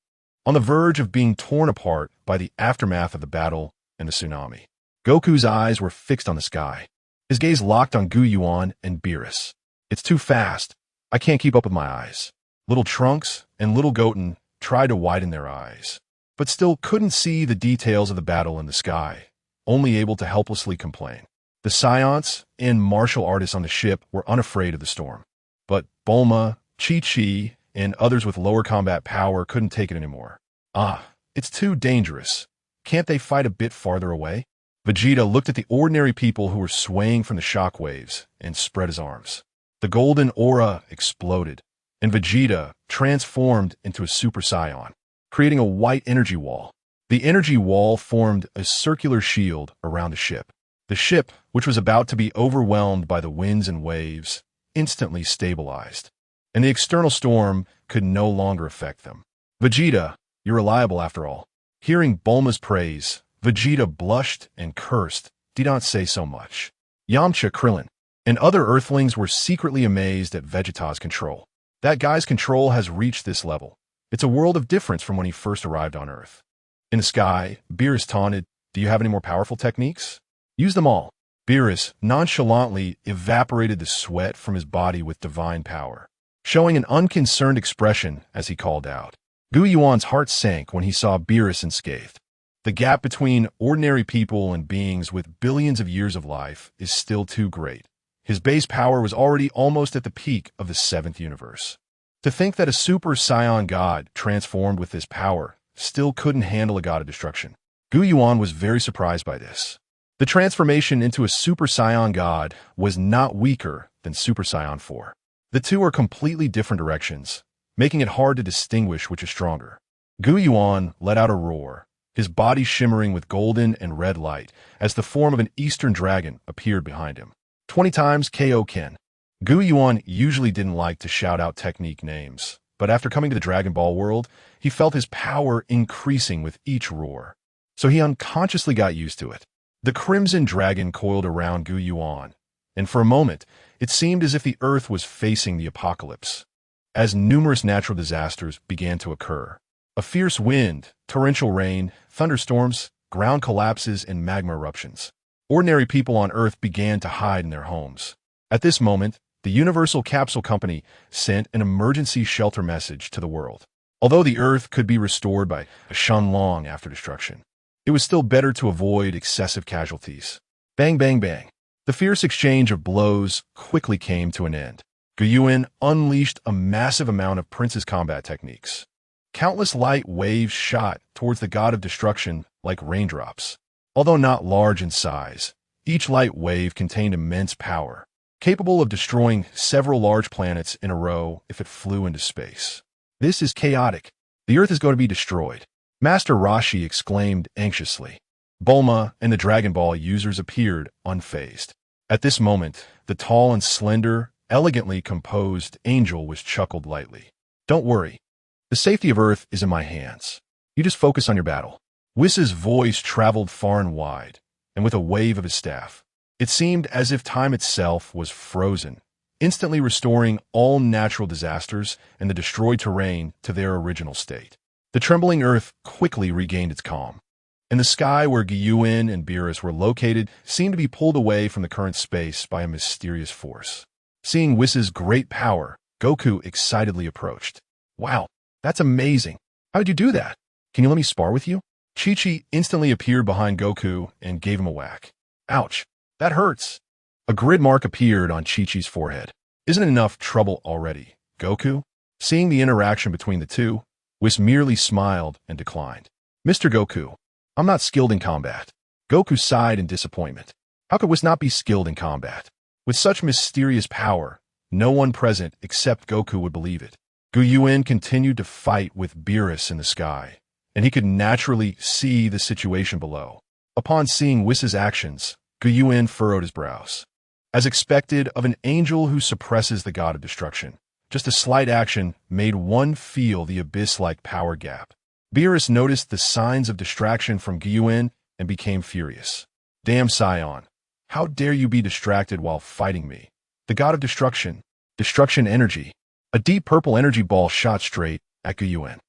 on the verge of being torn apart by the aftermath of the battle and the tsunami. Goku's eyes were fixed on the sky. His gaze locked on Yuan and Beerus. It's too fast. I can't keep up with my eyes. Little Trunks and Little Goten tried to widen their eyes, but still couldn't see the details of the battle in the sky, only able to helplessly complain. The Scions and martial artists on the ship were unafraid of the storm, but Bulma, Chi-Chi, and others with lower combat power couldn't take it anymore. It's too dangerous. Can't they fight a bit farther away? Vegeta looked at the ordinary people who were swaying from the shockwaves and spread his arms. The golden aura exploded, and Vegeta transformed into a Super Saiyan, creating a white energy wall. The energy wall formed a circular shield around the ship. The ship, which was about to be overwhelmed by the winds and waves, instantly stabilized, and the external storm could no longer affect them. Vegeta, you're reliable after all. Hearing Bulma's praise, Vegeta blushed and cursed, did not say so much. Yamcha, Krillin, and other Earthlings were secretly amazed at Vegeta's control. That guy's control has reached this level. It's a world of difference from when he first arrived on Earth. In the sky, Beerus taunted, do you have any more powerful techniques? Use them all. Beerus nonchalantly evaporated the sweat from his body with divine power, showing an unconcerned expression as he called out. Yuan's heart sank when he saw Beerus unscathed. The gap between ordinary people and beings with billions of years of life is still too great. His base power was already almost at the peak of the 7th universe. To think that a Super Saiyan god transformed with this power still couldn't handle a god of destruction. Yuan was very surprised by this. The transformation into a Super Saiyan god was not weaker than Super Saiyan 4. The two are completely different directions, making it hard to distinguish which is stronger. Yuan let out a roar, his body shimmering with golden and red light as the form of an eastern dragon appeared behind him. 20 times KO Ken. Yuan usually didn't like to shout out technique names, but after coming to the Dragon Ball world, he felt his power increasing with each roar, so he unconsciously got used to it. The Crimson Dragon coiled around Yuan, and for a moment, it seemed as if the Earth was facing the apocalypse, as numerous natural disasters began to occur. A fierce wind, torrential rain, thunderstorms, ground collapses, and magma eruptions. Ordinary people on Earth began to hide in their homes. At this moment, the Universal Capsule Company sent an emergency shelter message to the world. Although the Earth could be restored by Shenlong after destruction, it was still better to avoid excessive casualties. Bang, bang, bang. The fierce exchange of blows quickly came to an end. Yuan unleashed a massive amount of Prince's combat techniques. Countless light waves shot towards the god of destruction like raindrops. Although not large in size, each light wave contained immense power, capable of destroying several large planets in a row if it flew into space. This is chaotic. The Earth is going to be destroyed. Master Roshi exclaimed anxiously. Bulma and the Dragon Ball users appeared unfazed. At this moment, the tall and slender, elegantly composed angel was chuckled lightly. Don't worry. The safety of Earth is in my hands. You just focus on your battle. Whis' voice traveled far and wide, and with a wave of his staff, it seemed as if time itself was frozen, instantly restoring all natural disasters and the destroyed terrain to their original state. The trembling Earth quickly regained its calm, and the sky where Yuan and Beerus were located seemed to be pulled away from the current space by a mysterious force. Seeing Whis' great power, Goku excitedly approached. Wow, that's amazing. How did you do that? Can you let me spar with you? Chi-Chi instantly appeared behind Goku and gave him a whack. Ouch, that hurts. A grid mark appeared on Chi-Chi's forehead. Isn't it enough trouble already, Goku? Seeing the interaction between the two, Whis merely smiled and declined. Mr. Goku, I'm not skilled in combat. Goku sighed in disappointment. How could Whis not be skilled in combat? With such mysterious power, no one present except Goku would believe it. Yuan continued to fight with Beerus in the sky, and he could naturally see the situation below. Upon seeing Whis' actions, Yuan furrowed his brows. As expected of an angel who suppresses the god of destruction, just a slight action made one feel the abyss-like power gap. Beerus noticed the signs of distraction from Yuan and became furious. Damn Scion, how dare you be distracted while fighting me? The god of destruction, destruction energy. A deep purple energy ball shot straight at Yuan.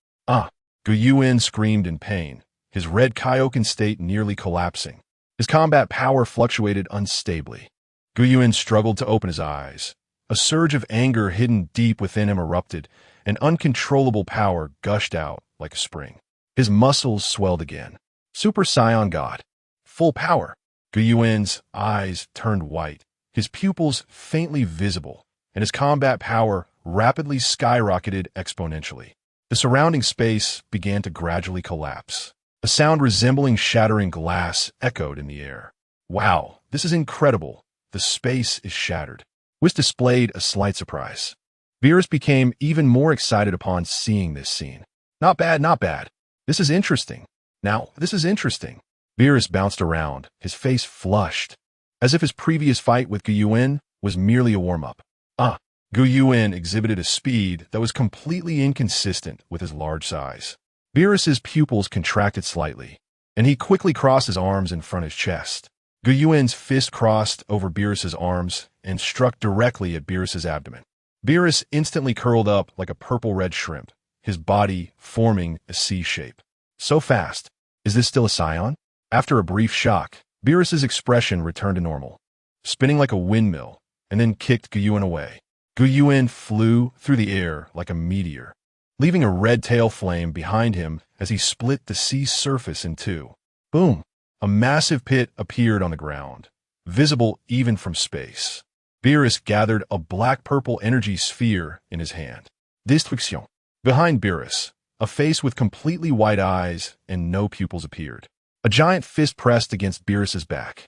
Yuan screamed in pain, his red Kaioken state nearly collapsing. His combat power fluctuated unstably. Yuan struggled to open his eyes. A surge of anger hidden deep within him erupted, and uncontrollable power gushed out like a spring. His muscles swelled again. Super Saiyan God. Full power. Yuan's eyes turned white, his pupils faintly visible, and his combat power rapidly skyrocketed exponentially. The surrounding space began to gradually collapse. A sound resembling shattering glass echoed in the air. Wow, this is incredible. The space is shattered. Whis displayed a slight surprise. Beerus became even more excited upon seeing this scene. Not bad, not bad. This is interesting. Now, this is interesting. Beerus bounced around, his face flushed, as if his previous fight with Yuan was merely a warm-up. Yuan exhibited a speed that was completely inconsistent with his large size. Beerus's pupils contracted slightly, and he quickly crossed his arms in front of his chest. Yuan's fist crossed over Beerus's arms and struck directly at Beerus's abdomen. Beerus instantly curled up like a purple-red shrimp, his body forming a C shape. So fast. Is this still a Scion? After a brief shock, Beerus's expression returned to normal, spinning like a windmill, and then kicked Yuan away. Yuan flew through the air like a meteor, leaving a red tail flame behind him as he split the sea surface in two. Boom! A massive pit appeared on the ground, visible even from space. Beerus gathered a black-purple energy sphere in his hand. Destruction. Behind Beerus, a face with completely white eyes and no pupils appeared. A giant fist pressed against Beerus's back.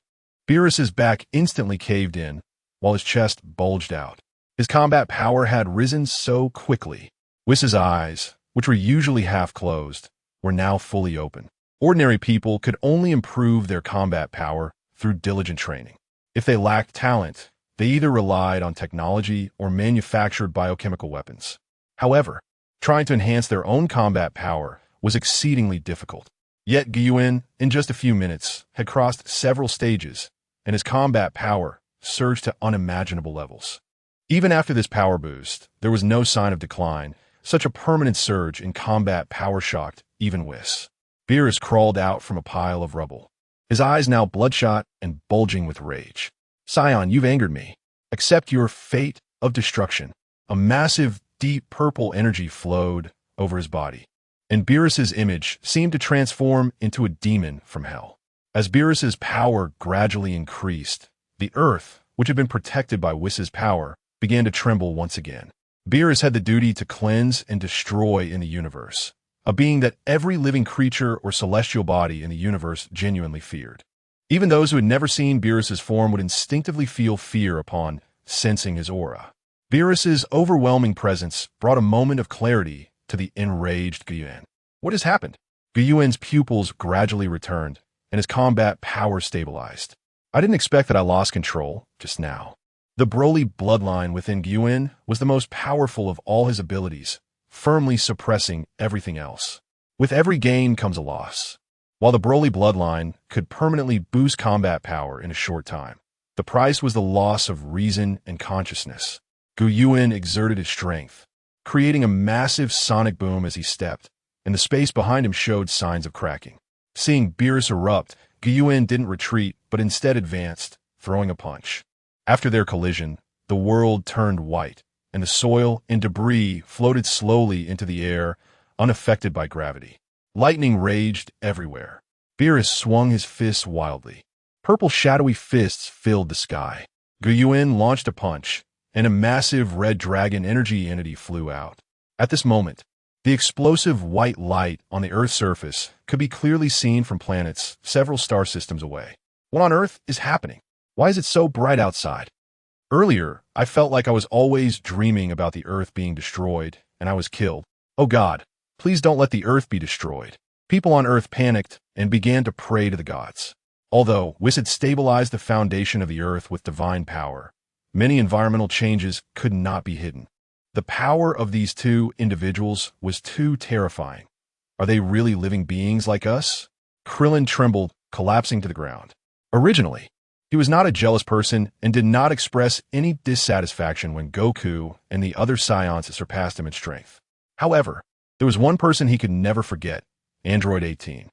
Beerus's back instantly caved in, while his chest bulged out. His combat power had risen so quickly. Whis' eyes, which were usually half closed, were now fully open. Ordinary people could only improve their combat power through diligent training. If they lacked talent, they either relied on technology or manufactured biochemical weapons. However, trying to enhance their own combat power was exceedingly difficult. Yet Yuan, in just a few minutes, had crossed several stages, and his combat power surged to unimaginable levels. Even after this power boost, there was no sign of decline. Such a permanent surge in combat power shocked even Whis. Beerus crawled out from a pile of rubble, his eyes now bloodshot and bulging with rage. Scion, you've angered me. Accept your fate of destruction. A massive, deep purple energy flowed over his body, and Beerus's image seemed to transform into a demon from hell. As Beerus's power gradually increased, the earth, which had been protected by Whis' power, began to tremble once again. Beerus had the duty to cleanse and destroy in the universe, a being that every living creature or celestial body in the universe genuinely feared. Even those who had never seen Beerus's form would instinctively feel fear upon sensing his aura. Beerus's overwhelming presence brought a moment of clarity to the enraged Yuan. What has happened? Yuan's pupils gradually returned, and his combat power stabilized. I didn't expect that I lost control just now. The Broly bloodline within Yuan was the most powerful of all his abilities, firmly suppressing everything else. With every gain comes a loss. While the Broly bloodline could permanently boost combat power in a short time, the price was the loss of reason and consciousness. Yuan exerted his strength, creating a massive sonic boom as he stepped, and the space behind him showed signs of cracking. Seeing Beerus erupt, Yuan didn't retreat, but instead advanced, throwing a punch. After their collision, the world turned white, and the soil and debris floated slowly into the air, unaffected by gravity. Lightning raged everywhere. Beerus swung his fists wildly. Purple shadowy fists filled the sky. Yuan launched a punch, and a massive red dragon energy entity flew out. At this moment, the explosive white light on the Earth's surface could be clearly seen from planets several star systems away. What on Earth is happening? Why is it so bright outside? Earlier, I felt like I was always dreaming about the Earth being destroyed, and I was killed. Oh God, please don't let the Earth be destroyed. People on Earth panicked and began to pray to the gods. Although Whis had stabilized the foundation of the Earth with divine power, many environmental changes could not be hidden. The power of these two individuals was too terrifying. Are they really living beings like us? Krillin trembled, collapsing to the ground. Originally, he was not a jealous person and did not express any dissatisfaction when Goku and the other Scions surpassed him in strength. However, there was one person he could never forget, Android 18.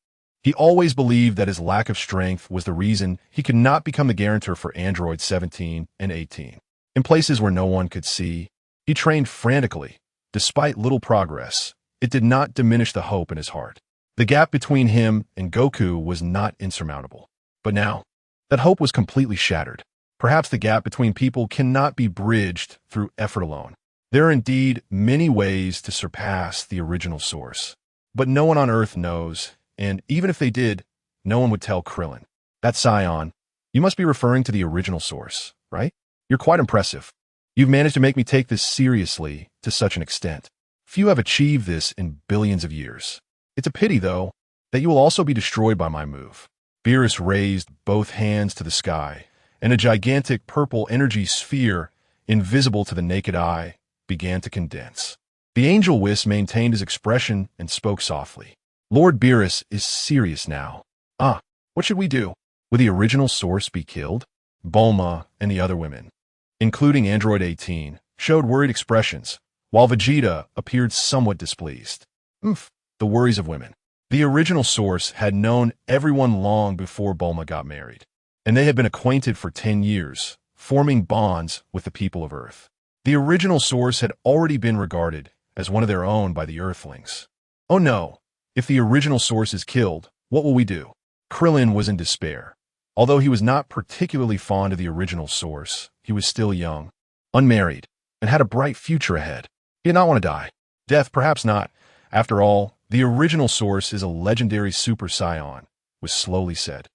He always believed that his lack of strength was the reason he could not become the guarantor for androids 17 and 18. In places where no one could see, he trained frantically. Despite little progress, it did not diminish the hope in his heart. The gap between him and Goku was not insurmountable. But now, that hope was completely shattered. Perhaps the gap between people cannot be bridged through effort alone. There are indeed many ways to surpass the original source. But no one on Earth knows, and even if they did, no one would tell Krillin. That's Scion. You must be referring to the original source, right? You're quite impressive. You've managed to make me take this seriously to such an extent. Few have achieved this in billions of years. It's a pity, though, that you will also be destroyed by my move. Beerus raised both hands to the sky, and a gigantic purple energy sphere, invisible to the naked eye, began to condense. The Angel Wisp maintained his expression and spoke softly. Lord Beerus is serious now. What should we do? Will the original source be killed? Bulma and the other women, including Android 18, showed worried expressions, while Vegeta appeared somewhat displeased. The worries of women. The original source had known everyone long before Bulma got married, and they had been acquainted for 10 years, forming bonds with the people of Earth. The original source had already been regarded as one of their own by the Earthlings. Oh no, if the original source is killed, what will we do? Krillin was in despair. Although he was not particularly fond of the original source, he was still young, unmarried, and had a bright future ahead. He did not want to die. Death, perhaps not. After all, the original source is a legendary Super Saiyan, was slowly said.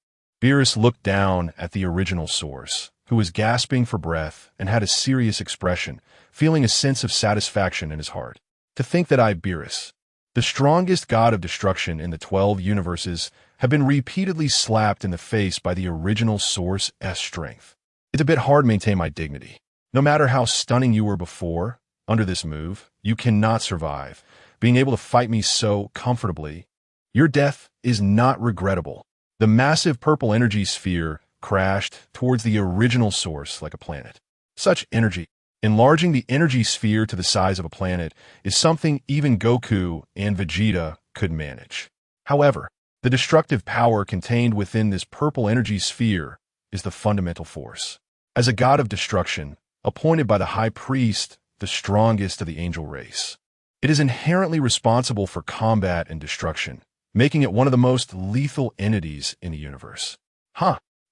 Beerus looked down at the original source, who was gasping for breath and had a serious expression, feeling a sense of satisfaction in his heart. To think that I, Beerus, the strongest god of destruction in the 12 universes, have been repeatedly slapped in the face by the original source's strength. It's a bit hard to maintain my dignity. No matter how stunning you were before, under this move, you cannot survive. Being able to fight me so comfortably, your death is not regrettable. The massive purple energy sphere crashed towards the original source like a planet. Such energy, enlarging the energy sphere to the size of a planet, is something even Goku and Vegeta could manage. However, the destructive power contained within this purple energy sphere is the fundamental force. As a god of destruction, appointed by the High Priest, the strongest of the angel race, it is inherently responsible for combat and destruction, making it one of the most lethal entities in the universe.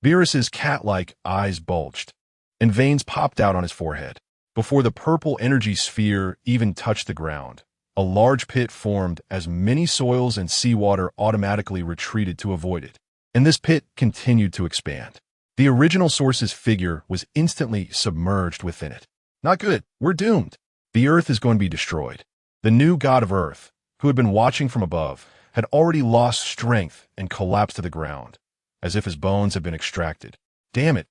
Beerus's cat-like eyes bulged, and veins popped out on his forehead. Before the purple energy sphere even touched the ground, a large pit formed as many soils and seawater automatically retreated to avoid it, and this pit continued to expand. The original source's figure was instantly submerged within it. Not good. We're doomed. The Earth is going to be destroyed. The new god of Earth, who had been watching from above, had already lost strength and collapsed to the ground, as if his bones had been extracted. Damn it.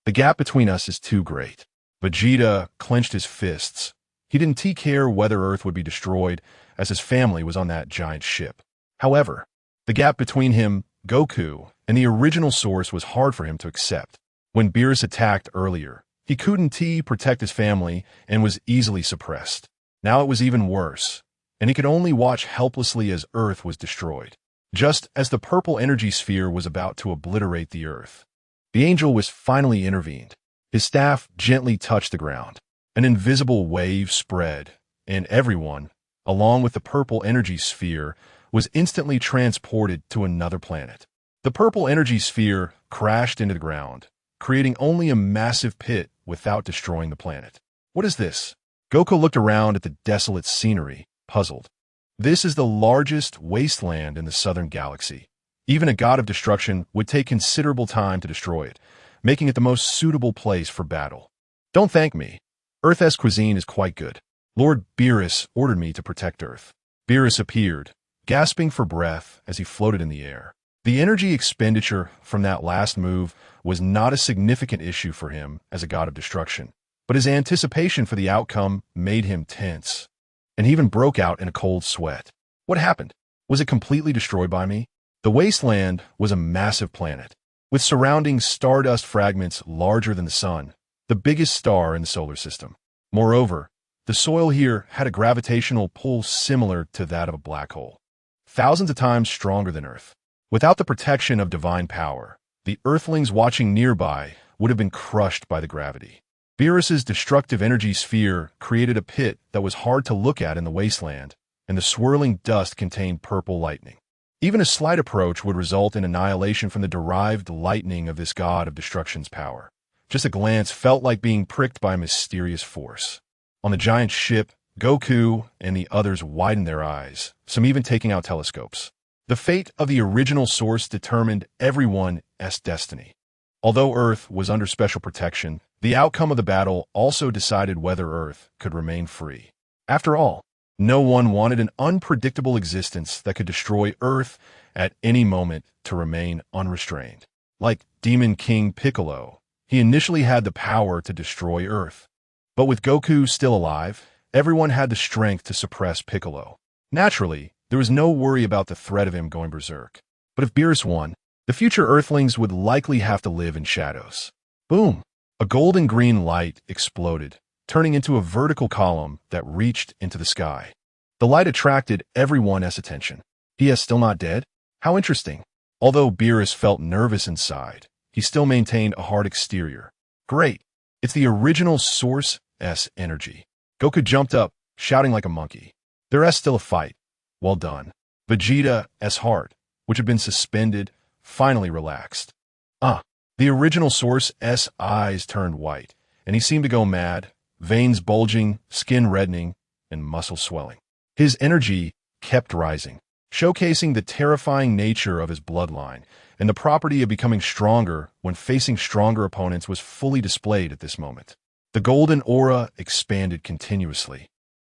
The gap between us is too great. Vegeta clenched his fists. He didn't care whether Earth would be destroyed, as his family was on that giant ship. However, the gap between him, Goku, and the original source was hard for him to accept. When Beerus attacked earlier, he couldn't protect his family and was easily suppressed. Now it was even worse, and he could only watch helplessly as Earth was destroyed. Just as the purple energy sphere was about to obliterate the Earth, the angel was finally intervened. His staff gently touched the ground. An invisible wave spread, and everyone, along with the purple energy sphere, was instantly transported to another planet. The purple energy sphere crashed into the ground, creating only a massive pit without destroying the planet. What is this? Goku looked around at the desolate scenery, puzzled. This is the largest wasteland in the southern galaxy. Even a god of destruction would take considerable time to destroy it, making it the most suitable place for battle. Don't thank me. Earth's cuisine is quite good. Lord Beerus ordered me to protect Earth. Beerus appeared, gasping for breath as he floated in the air. The energy expenditure from that last move was not a significant issue for him as a god of destruction, but his anticipation for the outcome made him tense, and he even broke out in a cold sweat. What happened? Was it completely destroyed by me? The wasteland was a massive planet, with surrounding stardust fragments larger than the sun, the biggest star in the solar system. Moreover, the soil here had a gravitational pull similar to that of a black hole, thousands of times stronger than Earth. Without the protection of divine power, the Earthlings watching nearby would have been crushed by the gravity. Beerus's destructive energy sphere created a pit that was hard to look at in the wasteland, and the swirling dust contained purple lightning. Even a slight approach would result in annihilation from the derived lightning of this god of destruction's power. Just a glance felt like being pricked by a mysterious force. On the giant ship, Goku and the others widened their eyes, some even taking out telescopes. The fate of the original source determined everyone's destiny. Although Earth was under special protection, the outcome of the battle also decided whether Earth could remain free. After all, no one wanted an unpredictable existence that could destroy Earth at any moment to remain unrestrained. Like Demon King Piccolo, he initially had the power to destroy Earth. But with Goku still alive, everyone had the strength to suppress Piccolo. Naturally, there was no worry about the threat of him going berserk. But if Beerus won, the future Earthlings would likely have to live in shadows. Boom! A golden-green light exploded, turning into a vertical column that reached into the sky. The light attracted everyone's attention. He is still not dead? How interesting. Although Beerus felt nervous inside, he still maintained a hard exterior. Great! It's the original source-S energy. Goku jumped up, shouting like a monkey. There is still a fight. Well done. Vegeta's heart, which had been suspended, finally relaxed. The original source-S eyes turned white, and he seemed to go mad, veins bulging, skin reddening, and muscle swelling. His energy kept rising, showcasing the terrifying nature of his bloodline, and the property of becoming stronger when facing stronger opponents was fully displayed at this moment. The golden aura expanded continuously,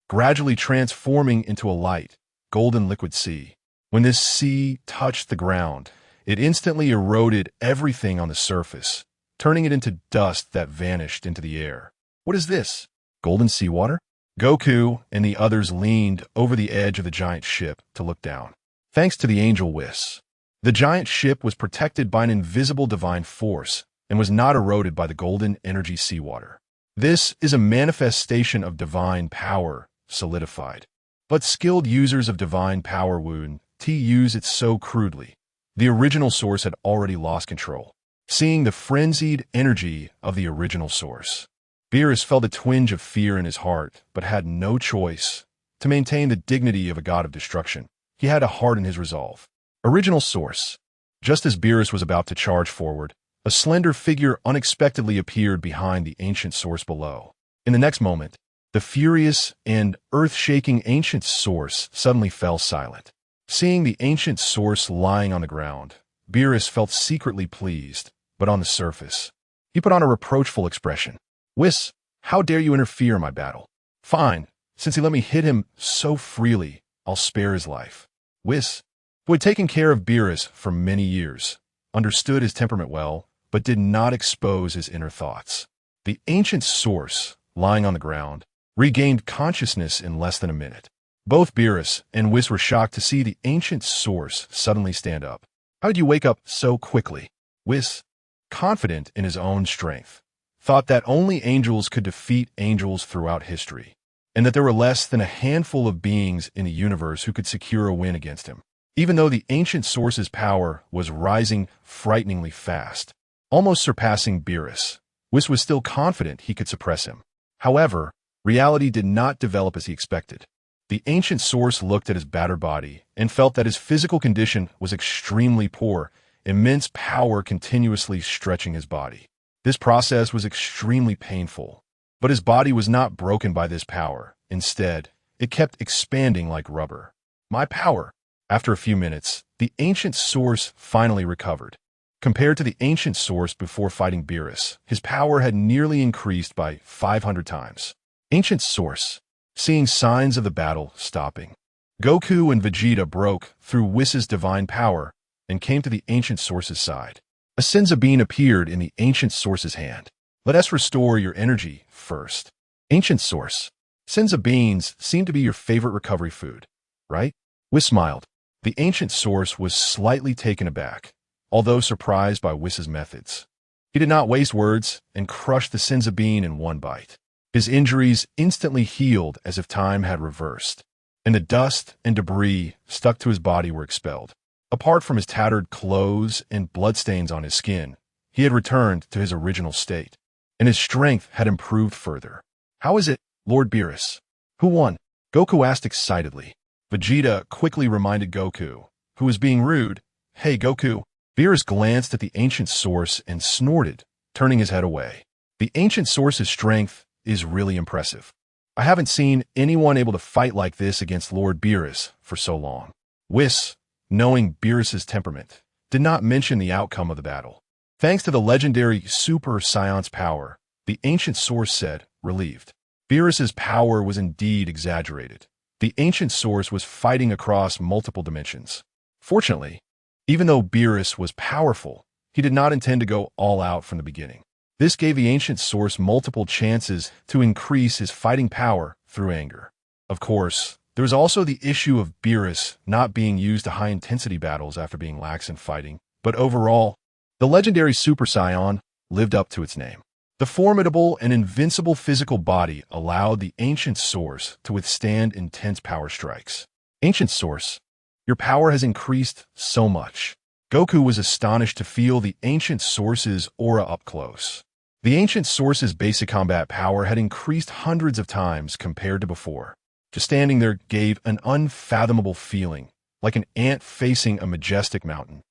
gradually transforming into a light, golden liquid sea. When this sea touched the ground, it instantly eroded everything on the surface, turning it into dust that vanished into the air. What is this? Golden seawater? Goku and the others leaned over the edge of the giant ship to look down. Thanks to the angel Whis, the giant ship was protected by an invisible divine force and was not eroded by the golden energy seawater. This is a manifestation of divine power solidified. But skilled users of divine power would use it so crudely. The original source had already lost control. Seeing the frenzied energy of the original source, Beerus felt a twinge of fear in his heart, but had no choice. To maintain the dignity of a god of destruction, he had to harden his resolve. Original source. Just as Beerus was about to charge forward, a slender figure unexpectedly appeared behind the ancient source below. In the next moment, the furious and earth-shaking ancient source suddenly fell silent. Seeing the ancient source lying on the ground, Beerus felt secretly pleased, but on the surface, he put on a reproachful expression. Whis, how dare you interfere in my battle? Fine, since he let me hit him so freely, I'll spare his life. Whis, who had taken care of Beerus for many years, understood his temperament well, but did not expose his inner thoughts. The ancient source, lying on the ground, regained consciousness in less than a minute. Both Beerus and Whis were shocked to see the ancient source suddenly stand up. How did you wake up so quickly? Whis, confident in his own strength, thought that only angels could defeat angels throughout history, and that there were less than a handful of beings in the universe who could secure a win against him. Even though the ancient source's power was rising frighteningly fast, almost surpassing Beerus, Whis was still confident he could suppress him. However, reality did not develop as he expected. The ancient source looked at his battered body and felt that his physical condition was extremely poor, immense power continuously stretching his body. This process was extremely painful, but his body was not broken by this power. Instead, it kept expanding like rubber. My power. After a few minutes, the ancient source finally recovered. Compared to the ancient source before fighting Beerus, his power had nearly increased by 500 times. Ancient source. Seeing signs of the battle stopping, Goku and Vegeta broke through Whis' divine power and came to the ancient source's side. A Senza bean appeared in the ancient source's hand. Let us restore your energy first. Ancient source. Senza beans seem to be your favorite recovery food, right? Whis smiled. The ancient source was slightly taken aback, although surprised by Whis' methods. He did not waste words and crushed the Senza bean in one bite. His injuries instantly healed as if time had reversed, and the dust and debris stuck to his body were expelled. Apart from his tattered clothes and bloodstains on his skin, he had returned to his original state, and his strength had improved further. "How is it, Lord Beerus? Who won?" Goku asked excitedly. Vegeta quickly reminded Goku, who was being rude. "Hey, Goku." Beerus glanced at the ancient source and snorted, turning his head away. The ancient source's strength is really impressive. I haven't seen anyone able to fight like this against Lord Beerus for so long. Whis, knowing Beerus's temperament, did not mention the outcome of the battle. Thanks to the legendary Super Scion's power, the ancient source said, relieved. Beerus's power was indeed exaggerated. The ancient source was fighting across multiple dimensions. Fortunately, even though Beerus was powerful, he did not intend to go all out from the beginning. This gave the ancient source multiple chances to increase his fighting power through anger. Of course, there was also the issue of Beerus not being used to high-intensity battles after being lax in fighting, but overall, the legendary Super Scion lived up to its name. The formidable and invincible physical body allowed the ancient source to withstand intense power strikes. Ancient source, your power has increased so much. Goku was astonished to feel the ancient source's aura up close. The ancient source's basic combat power had increased hundreds of times compared to before. Just standing there gave an unfathomable feeling, like an ant facing a majestic mountain.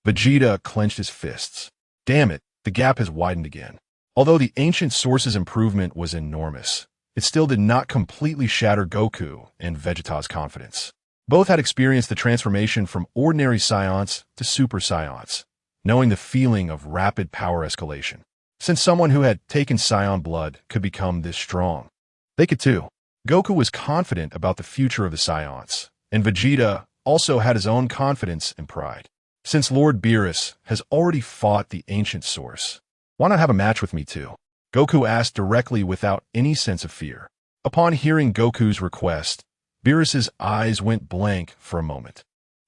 Vegeta clenched his fists. Damn it, the gap has widened again. Although the ancient source's improvement was enormous, it still did not completely shatter Goku and Vegeta's confidence. Both had experienced the transformation from ordinary Scions to Super Scions, knowing the feeling of rapid power escalation. Since someone who had taken Scion blood could become this strong, they could too. Goku was confident about the future of the Scions, and Vegeta also had his own confidence and pride. Since Lord Beerus has already fought the ancient source, why not have a match with me too? Goku asked directly without any sense of fear. Upon hearing Goku's request, Beerus's eyes went blank for a moment.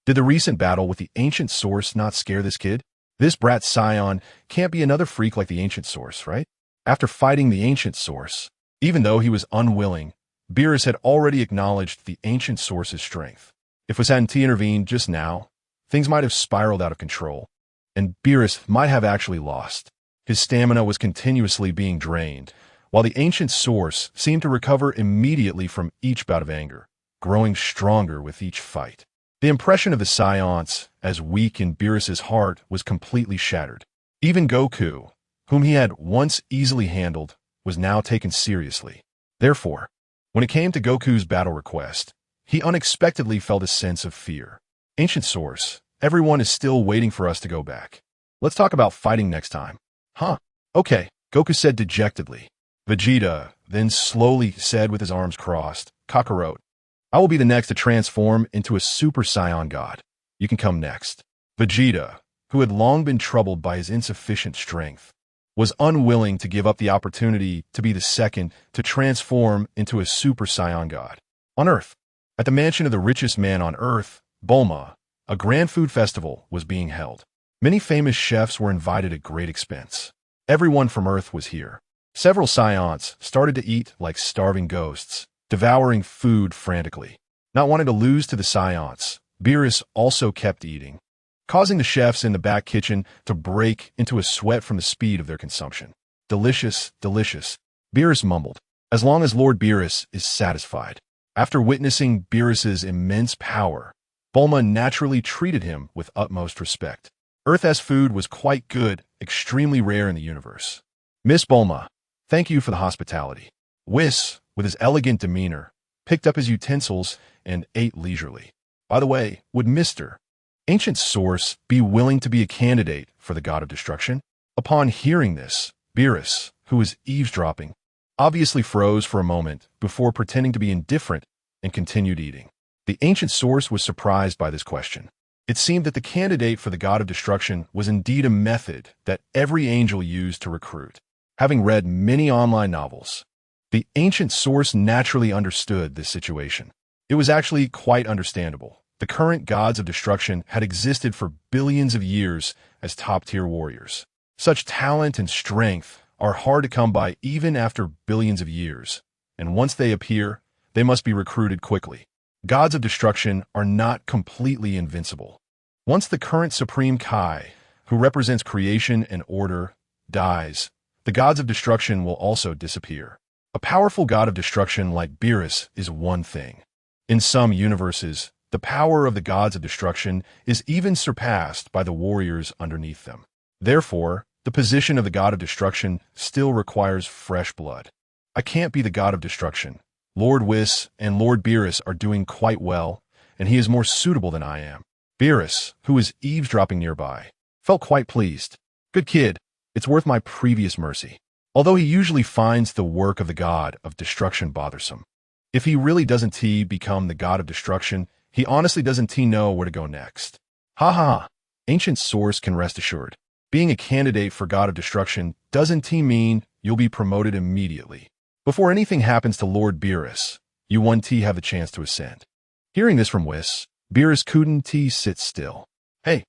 Did the recent battle with the ancient source not scare this kid? This brat Scion can't be another freak like the ancient source, right? After fighting the ancient source, even though he was unwilling, Beerus had already acknowledged the ancient source's strength. If Wasanti intervened just now, things might have spiraled out of control, and Beerus might have actually lost. His stamina was continuously being drained, while the ancient source seemed to recover immediately from each bout of anger, growing stronger with each fight. The impression of the Scions as weak in Beerus's heart was completely shattered. Even Goku, whom he had once easily handled, was now taken seriously. Therefore, when it came to Goku's battle request, he unexpectedly felt a sense of fear. Ancient source, everyone is still waiting for us to go back. Let's talk about fighting next time. Huh? Okay, Goku said dejectedly. Vegeta then slowly said with his arms crossed, Kakarot, I will be the next to transform into a Super Saiyan god. You can come next. Vegeta, who had long been troubled by his insufficient strength, was unwilling to give up the opportunity to be the second to transform into a Super Saiyan god. On Earth, at the mansion of the richest man on Earth, Bulma, a grand food festival was being held. Many famous chefs were invited at great expense. Everyone from Earth was here. Several Scions started to eat like starving ghosts, devouring food frantically. Not wanting to lose to the Scions, Beerus also kept eating, causing the chefs in the back kitchen to break into a sweat from the speed of their consumption. Delicious, delicious, Beerus mumbled, as long as Lord Beerus is satisfied. After witnessing Beerus's immense power, Bulma naturally treated him with utmost respect. Earth's food was quite good, extremely rare in the universe. Miss Bulma, thank you for the hospitality. Whis, with his elegant demeanor, picked up his utensils and ate leisurely. By the way, would Mr. Ancient Source be willing to be a candidate for the God of Destruction? Upon hearing this, Beerus, who was eavesdropping, obviously froze for a moment before pretending to be indifferent and continued eating. The Ancient Source was surprised by this question. It seemed that the candidate for the God of Destruction was indeed a method that every angel used to recruit. Having read many online novels, the Ancient Source naturally understood this situation. It was actually quite understandable. The current gods of destruction had existed for billions of years as top-tier warriors. Such talent and strength are hard to come by even after billions of years, and once they appear, they must be recruited quickly. Gods of destruction are not completely invincible. Once the current Supreme Kai, who represents creation and order, dies, the gods of destruction will also disappear. A powerful god of destruction like Beerus is one thing. In some universes, the power of the gods of destruction is even surpassed by the warriors underneath them. Therefore, the position of the god of destruction still requires fresh blood. I can't be the god of destruction. Lord Whis and Lord Beerus are doing quite well, and he is more suitable than I am. Beerus, who is eavesdropping nearby, felt quite pleased. Good kid, it's worth my previous mercy. Although he usually finds the work of the god of destruction bothersome. If he really doesn't become the god of destruction, he honestly doesn't know where to go next. Ha ha ha. Ancient Source can rest assured. Being a candidate for god of destruction doesn't mean you'll be promoted immediately. Before anything happens to Lord Beerus, you won't have the chance to ascend. Hearing this from Whis, Beerus couldn't sit still. Hey,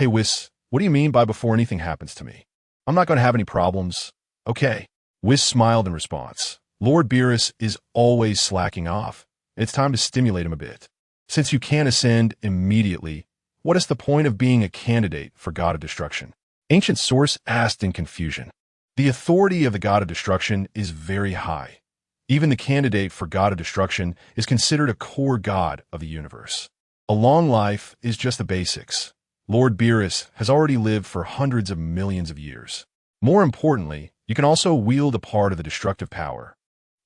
Whis, what do you mean by before anything happens to me? I'm not going to have any problems. Okay. Whis smiled in response. Lord Beerus is always slacking off. It's time to stimulate him a bit. Since you can't ascend immediately, what is the point of being a candidate for god of destruction? Ancient Source asked in confusion. The authority of the god of destruction is very high. Even the candidate for god of destruction is considered a core god of the universe. A long life is just the basics. Lord Beerus has already lived for hundreds of millions of years. More importantly, you can also wield a part of the destructive power.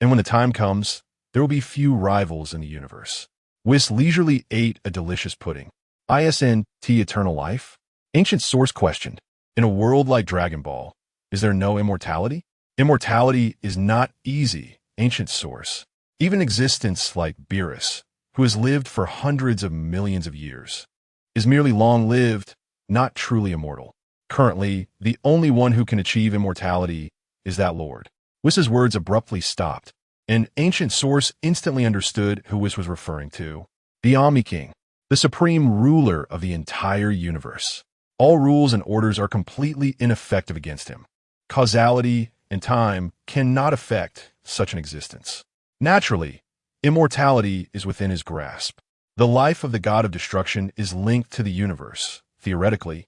And when the time comes, there will be few rivals in the universe. Whis leisurely ate a delicious pudding. ISNT eternal life? Ancient Source questioned. In a world like Dragon Ball, is there no immortality? Immortality is not easy, Ancient Source. Even existence like Beerus, who has lived for hundreds of millions of years, is merely long-lived, not truly immortal. Currently, the only one who can achieve immortality is that Lord. Whis' words abruptly stopped, and Ancient Source instantly understood who Whis was referring to. The Omni King, the supreme ruler of the entire universe. All rules and orders are completely ineffective against him. Causality and time cannot affect such an existence. Naturally, immortality is within his grasp. The life of the god of destruction is linked to the universe, theoretically.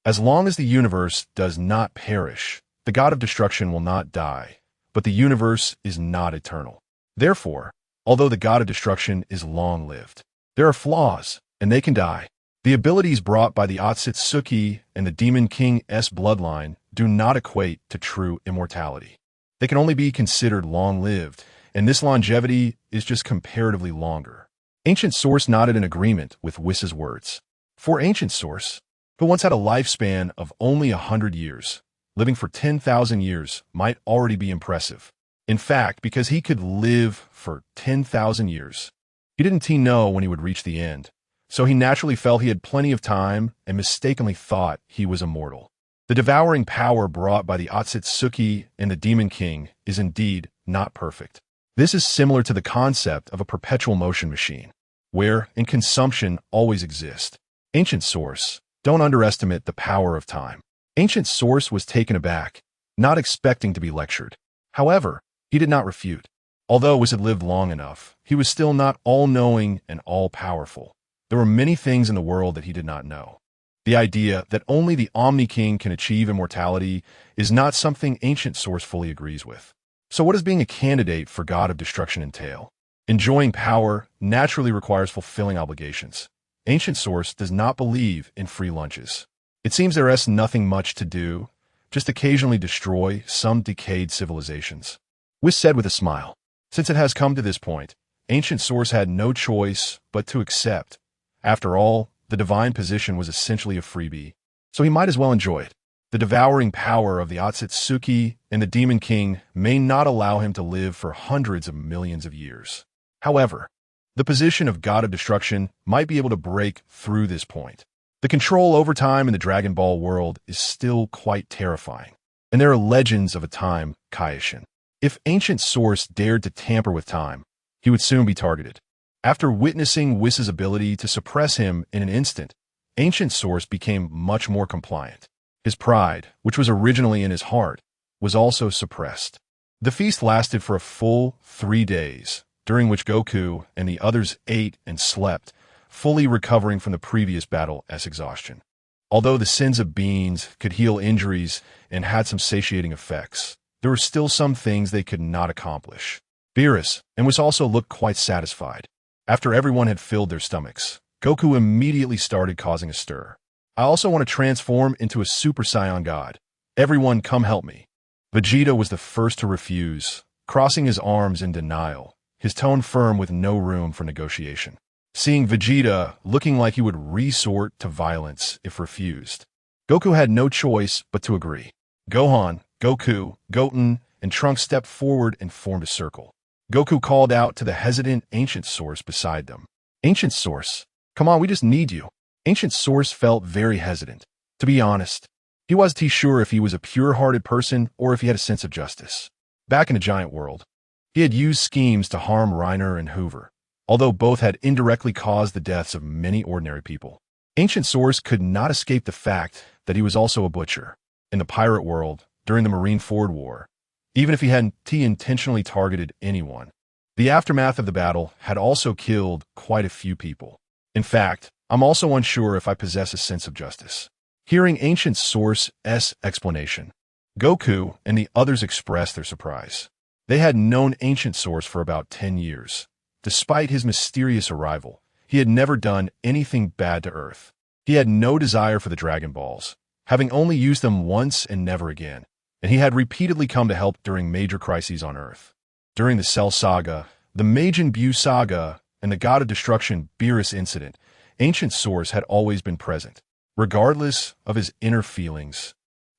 As long as the universe does not perish, the god of destruction will not die, but the universe is not eternal. Therefore, although the god of destruction is long-lived, there are flaws, and they can die. The abilities brought by the Otsutsuki and the Demon King's bloodline do not equate to true immortality. They can only be considered long-lived, and this longevity is just comparatively longer. Ancient Source nodded in agreement with Whis' words. For Ancient Source, who once had a lifespan of only 100 years, living for 10,000 years might already be impressive. In fact, because he could live for 10,000 years, he didn't know when he would reach the end, so he naturally felt he had plenty of time and mistakenly thought he was immortal. The devouring power brought by the Otsutsuki and the Demon King is indeed not perfect. This is similar to the concept of a perpetual motion machine, where in consumption always exists. Ancient Source, don't underestimate the power of time. Ancient Source was taken aback, not expecting to be lectured. However, he did not refute. Although Whis had lived long enough, he was still not all-knowing and all-powerful. There were many things in the world that he did not know. The idea that only the Omni King can achieve immortality is not something Ancient Source fully agrees with. So what does being a candidate for god of destruction entail? Enjoying power naturally requires fulfilling obligations. Ancient Source does not believe in free lunches. It seems there is nothing much to do, just occasionally destroy some decayed civilizations. Whis said with a smile. Since it has come to this point, Ancient Source had no choice but to accept. After all, the divine position was essentially a freebie, so he might as well enjoy it. The devouring power of the Otsutsuki and the Demon King may not allow him to live for hundreds of millions of years. However, the position of god of destruction might be able to break through this point. The control over time in the Dragon Ball world is still quite terrifying, and there are legends of a time, Kaioshin. If Ancient Source dared to tamper with time, he would soon be targeted. After witnessing Whis' ability to suppress him in an instant, Ancient Source became much more compliant. His pride, which was originally in his heart, was also suppressed. The feast lasted for a full 3 days, during which Goku and the others ate and slept, fully recovering from the previous battle's exhaustion. Although the sins of beans could heal injuries and had some satiating effects, there were still some things they could not accomplish. Beerus and was also looked quite satisfied. After everyone had filled their stomachs, Goku immediately started causing a stir. I also want to transform into a Super Saiyan God. Everyone come help me. Vegeta was the first to refuse, crossing his arms in denial, his tone firm with no room for negotiation. Seeing Vegeta looking like he would resort to violence if refused, Goku had no choice but to agree. Gohan, Goku, Goten, and Trunks stepped forward and formed a circle. Goku called out to the hesitant Ancient Source beside them. Ancient Source, come on, we just need you. Ancient Source felt very hesitant. To be honest, he wasn't sure if he was a pure-hearted person or if he had a sense of justice. Back in a giant world, he had used schemes to harm Reiner and Hoover, although both had indirectly caused the deaths of many ordinary people. Ancient Source could not escape the fact that he was also a butcher. In the pirate world, during the Marineford War, even if he hadn't intentionally targeted anyone, the aftermath of the battle had also killed quite a few people. In fact, I'm also unsure if I possess a sense of justice. Hearing Ancient Source's explanation, Goku and the others expressed their surprise. They had known Ancient Source for about 10 years. Despite his mysterious arrival, he had never done anything bad to Earth. He had no desire for the Dragon Balls, having only used them once and never again, and he had repeatedly come to help during major crises on Earth. During the Cell Saga, the Majin Buu Saga, and the God of Destruction Beerus incident, Ancient Source had always been present, regardless of his inner feelings.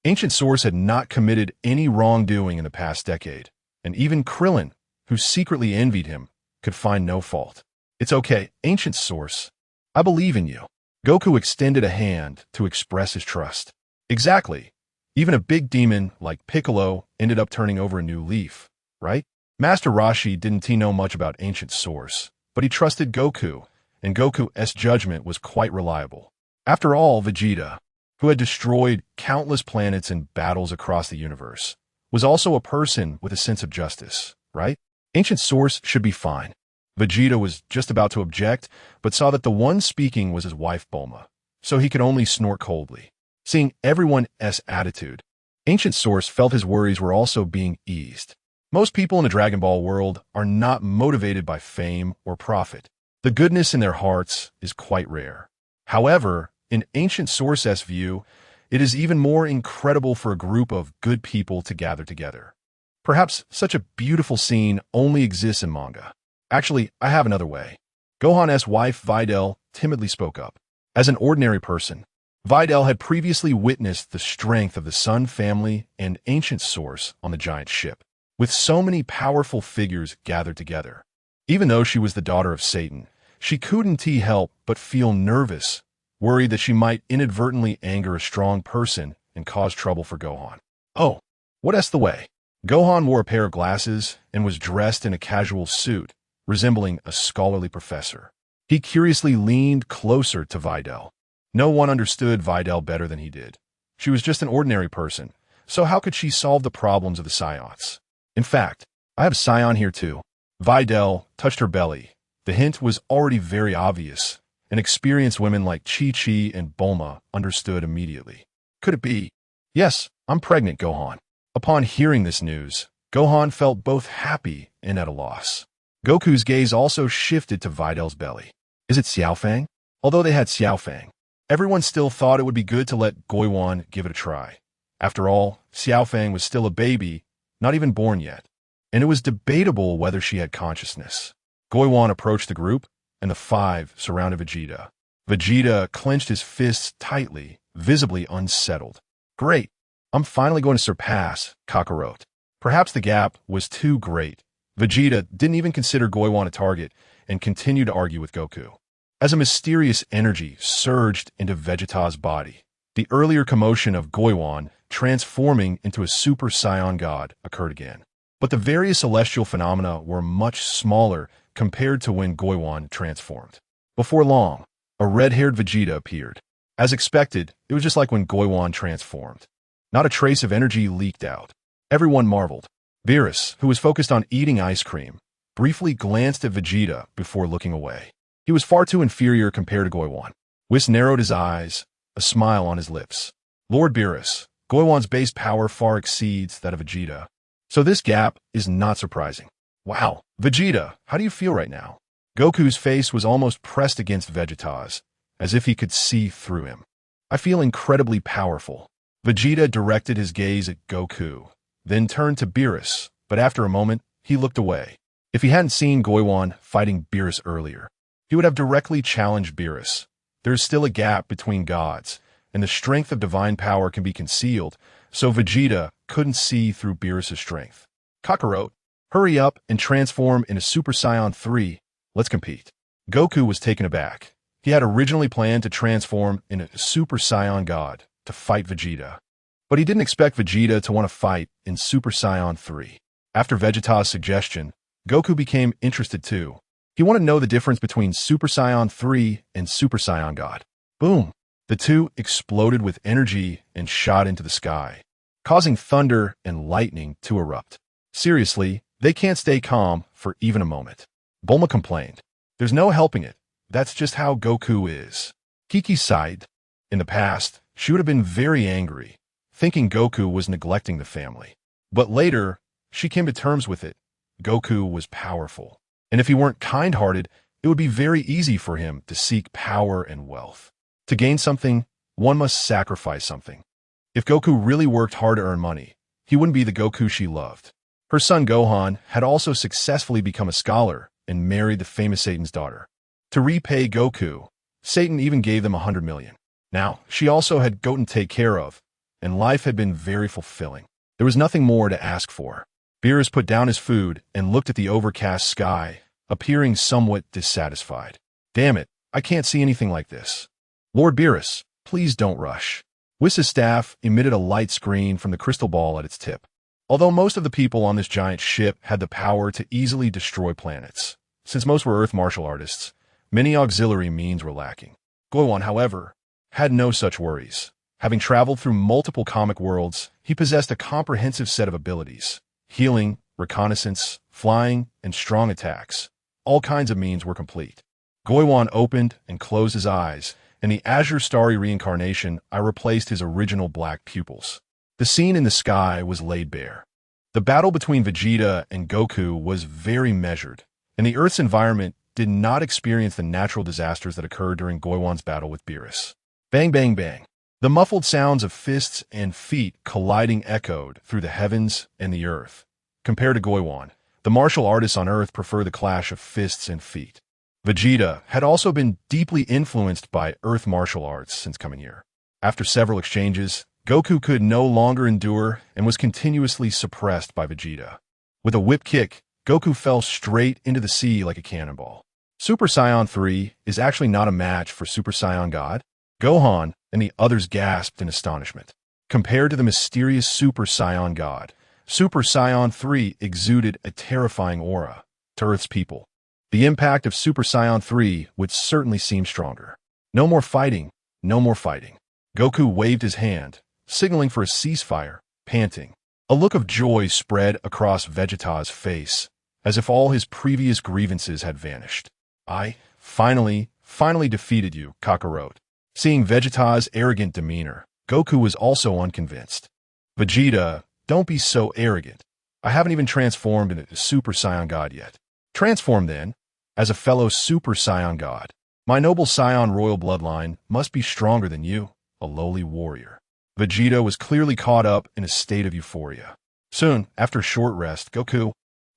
Ancient Source had not committed any wrongdoing in the past decade, and even Krillin, who secretly envied him, could find no fault. It's okay, Ancient Source. I believe in you. Goku extended a hand to express his trust. Exactly. Even a big demon like Piccolo ended up turning over a new leaf, right? Master Roshi didn't know much about Ancient Source, but he trusted Goku, and Goku's judgment was quite reliable. After all, Vegeta, who had destroyed countless planets and battles across the universe, was also a person with a sense of justice, right? Ancient Source should be fine. Vegeta was just about to object, but saw that the one speaking was his wife Bulma, so he could only snort coldly. Seeing everyone's attitude, Ancient Source felt his worries were also being eased. Most people in the Dragon Ball world are not motivated by fame or profit. The goodness in their hearts is quite rare. However, in Ancient Source's view, it is even more incredible for a group of good people to gather together. Perhaps such a beautiful scene only exists in manga. Actually, I have another way. Gohan's wife Videl timidly spoke up. As an ordinary person, Videl had previously witnessed the strength of the Sun family and Ancient Source on the giant ship, with so many powerful figures gathered together. Even though she was the daughter of Satan, she couldn't help but feel nervous, worried that she might inadvertently anger a strong person and cause trouble for Gohan. Oh, what's the way? Gohan wore a pair of glasses and was dressed in a casual suit, resembling a scholarly professor. He curiously leaned closer to Videl. No one understood Videl better than he did. She was just an ordinary person, so how could she solve the problems of the Scions? In fact, I have a Scion here too. Videl touched her belly. The hint was already very obvious, and experienced women like Chi-Chi and Bulma understood immediately. Could it be? Yes, I'm pregnant, Gohan. Upon hearing this news, Gohan felt both happy and at a loss. Goku's gaze also shifted to Videl's belly. Is it Xiaofang? Although they had Xiaofang, everyone still thought it would be good to let Goiwan give it a try. After all, Xiaofang was still a baby, not even born yet, and it was debatable whether she had consciousness. Goiwan approached the group, and the five surrounded Vegeta. Vegeta clenched his fists tightly, visibly unsettled. Great! I'm finally going to surpass Kakarot. Perhaps the gap was too great. Vegeta didn't even consider Goiwan a target and continued to argue with Goku. As a mysterious energy surged into Vegeta's body, the earlier commotion of Goiwan transforming into a Super Saiyan God occurred again. But the various celestial phenomena were much smaller compared to when Goiwan transformed. Before long, a red-haired Vegeta appeared. As expected, it was just like when Goiwan transformed. Not a trace of energy leaked out. Everyone marveled. Beerus, who was focused on eating ice cream, briefly glanced at Vegeta before looking away. He was far too inferior compared to Yuan. Whis narrowed his eyes, a smile on his lips. Lord Beerus, Yuan's base power far exceeds that of Vegeta. So this gap is not surprising. Wow, Vegeta, how do you feel right now? Goku's face was almost pressed against Vegeta's, as if he could see through him. I feel incredibly powerful. Vegeta directed his gaze at Goku, then turned to Beerus, but after a moment, he looked away. If he hadn't seen Yuan fighting Beerus earlier, he would have directly challenged Beerus. There's still a gap between gods, and the strength of divine power can be concealed, so Vegeta couldn't see through Beerus' strength. Kakarot, hurry up and transform into Super Saiyan 3. Let's compete. Goku was taken aback. He had originally planned to transform into Super Saiyan God to fight Vegeta, but he didn't expect Vegeta to want to fight in Super Saiyan 3. After Vegeta's suggestion, Goku became interested too. He wanted to know the difference between Super Saiyan 3 and Super Saiyan God. Boom! The two exploded with energy and shot into the sky, causing thunder and lightning to erupt. Seriously, they can't stay calm for even a moment. Bulma complained. There's no helping it. That's just how Goku is. Kiki sighed. In the past, she would have been very angry, thinking Goku was neglecting the family. But later, she came to terms with it. Goku was powerful, and if he weren't kind-hearted, it would be very easy for him to seek power and wealth. To gain something, one must sacrifice something. If Goku really worked hard to earn money, he wouldn't be the Goku she loved. Her son Gohan had also successfully become a scholar and married the famous Satan's daughter. To repay Goku, Satan even gave them 100 million. Now, she also had Goten to take care of, and life had been very fulfilling. There was nothing more to ask for. Beerus put down his food and looked at the overcast sky, appearing somewhat dissatisfied. Damn it, I can't see anything like this. Lord Beerus, please don't rush. Whis' staff emitted a light screen from the crystal ball at its tip. Although most of the people on this giant ship had the power to easily destroy planets, since most were Earth martial artists, many auxiliary means were lacking. Yuan, however, had no such worries. Having traveled through multiple comic worlds, he possessed a comprehensive set of abilities. Healing, reconnaissance, flying, and strong attacks. All kinds of means were complete. Yuan opened and closed his eyes. In the Azure Starry reincarnation, I replaced his original black pupils. The scene in the sky was laid bare. The battle between Vegeta and Goku was very measured, and the Earth's environment did not experience the natural disasters that occurred during Yuan's battle with Beerus. Bang, bang, bang. The muffled sounds of fists and feet colliding echoed through the heavens and the earth. Compared to Yuan, the martial artists on Earth prefer the clash of fists and feet. Vegeta had also been deeply influenced by Earth martial arts since coming here. After several exchanges, Goku could no longer endure and was continuously suppressed by Vegeta. With a whip kick, Goku fell straight into the sea like a cannonball. Super Saiyan 3 is actually not a match for Super Saiyan God. Gohan and the others gasped in astonishment. Compared to the mysterious Super Saiyan God, Super Saiyan 3 exuded a terrifying aura to Earth's people. The impact of Super Saiyan 3 would certainly seem stronger. No more fighting, no more fighting. Goku waved his hand, signaling for a ceasefire, panting. A look of joy spread across Vegeta's face, as if all his previous grievances had vanished. I finally defeated you, Kakarot. Seeing Vegeta's arrogant demeanor, Goku was also unconvinced. Vegeta, don't be so arrogant. I haven't even transformed into Super Saiyan God yet. Transform then, as a fellow Super Saiyan God. My noble Saiyan royal bloodline must be stronger than you, a lowly warrior. Vegeta was clearly caught up in a state of euphoria. Soon, after a short rest, Goku,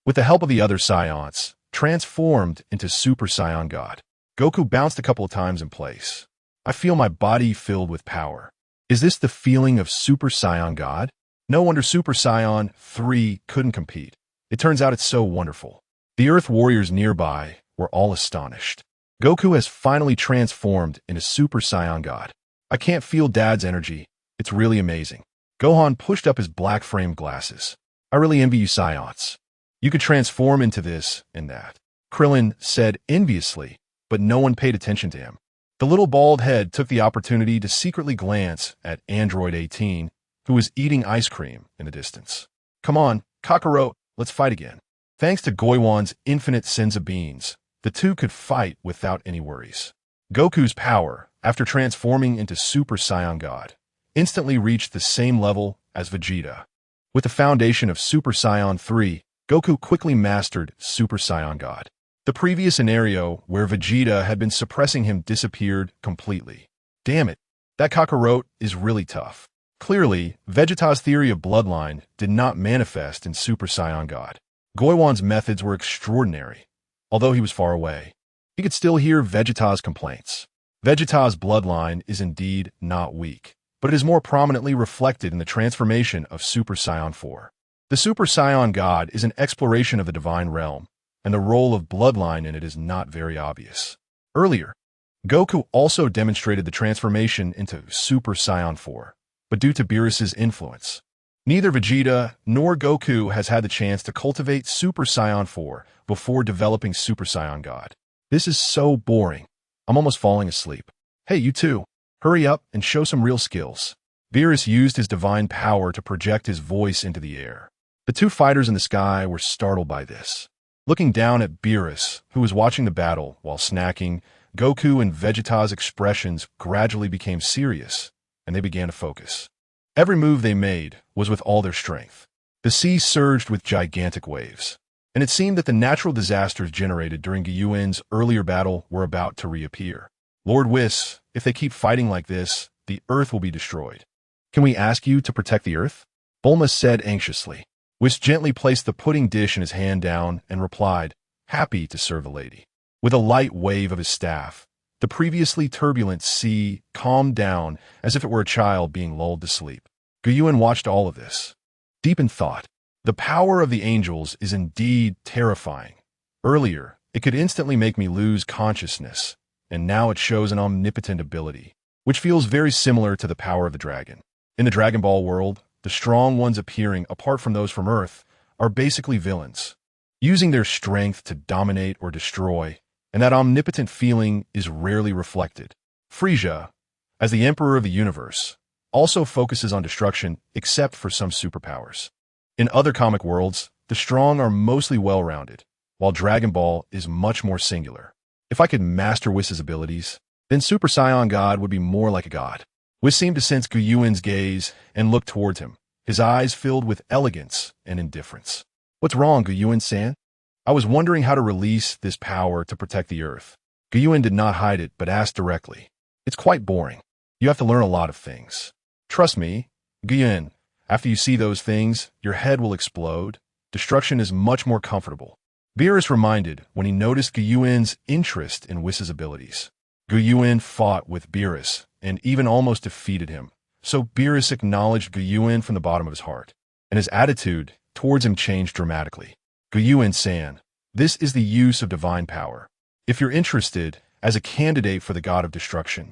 with the help of the other Saiyans, transformed into Super Saiyan God. Goku bounced a couple of times in place. I feel my body filled with power. Is this the feeling of Super Saiyan God? No wonder Super Saiyan 3 couldn't compete. It turns out it's so wonderful. The Earth warriors nearby were all astonished. Goku has finally transformed into Super Saiyan God. I can't feel Dad's energy. It's really amazing. Gohan pushed up his black-framed glasses. I really envy you Saiyans. You could transform into this and that. Krillin said enviously, but no one paid attention to him. The little bald head took the opportunity to secretly glance at Android 18, who was eating ice cream in the distance. Come on, Kakarot, let's fight again. Thanks to Yuan's infinite Senzu beans, the two could fight without any worries. Goku's power, after transforming into Super Saiyan God, instantly reached the same level as Vegeta. With the foundation of Super Saiyan 3, Goku quickly mastered Super Saiyan God. The previous scenario where Vegeta had been suppressing him disappeared completely. Damn it, that Kakarot is really tough. Clearly, Vegeta's theory of bloodline did not manifest in Super Saiyan God. Yuan's methods were extraordinary. Although he was far away, he could still hear Vegeta's complaints. Vegeta's bloodline is indeed not weak, but it is more prominently reflected in the transformation of Super Saiyan 4. The Super Saiyan God is an exploration of the divine realm, and the role of bloodline in it is not very obvious. Earlier, Goku also demonstrated the transformation into Super Saiyan 4, but due to Beerus's influence, neither Vegeta nor Goku has had the chance to cultivate Super Saiyan 4 before developing Super Saiyan God. This is so boring. I'm almost falling asleep. Hey, you two, hurry up and show some real skills. Beerus used his divine power to project his voice into the air. The two fighters in the sky were startled by this. Looking down at Beerus, who was watching the battle while snacking, Goku and Vegeta's expressions gradually became serious, and they began to focus. Every move they made was with all their strength. The sea surged with gigantic waves, and it seemed that the natural disasters generated during Yuan's earlier battle were about to reappear. Lord Whis, if they keep fighting like this, the Earth will be destroyed. Can we ask you to protect the Earth? Bulma said anxiously. Whis gently placed the pudding dish in his hand down and replied, happy to serve the lady. With a light wave of his staff, the previously turbulent sea calmed down as if it were a child being lulled to sleep. Yuan watched all of this, deep in thought. The power of the angels is indeed terrifying. Earlier, it could instantly make me lose consciousness, and now it shows an omnipotent ability, which feels very similar to the power of the dragon. In the Dragon Ball world, the strong ones appearing apart from those from Earth are basically villains, using their strength to dominate or destroy, and that omnipotent feeling is rarely reflected. Frieza, as the Emperor of the universe, also focuses on destruction except for some superpowers. In other comic worlds, the strong are mostly well-rounded, while Dragon Ball is much more singular. If I could master Whis' abilities, then Super Saiyan God would be more like a god. Whis seemed to sense Yuan's gaze and looked towards him, his eyes filled with elegance and indifference. What's wrong, Yuan-san? I was wondering how to release this power to protect the Earth. Yuan did not hide it, but asked directly. It's quite boring. You have to learn a lot of things. Trust me, Yuan, after you see those things, your head will explode. Destruction is much more comfortable. Beerus reminded when he noticed Yuan's interest in Whis' abilities. Yuan fought with Beerus and even almost defeated him, so Beerus acknowledged Yuan from the bottom of his heart, and his attitude towards him changed dramatically. Yuan-san, this is the use of divine power. If you're interested as a candidate for the god of destruction,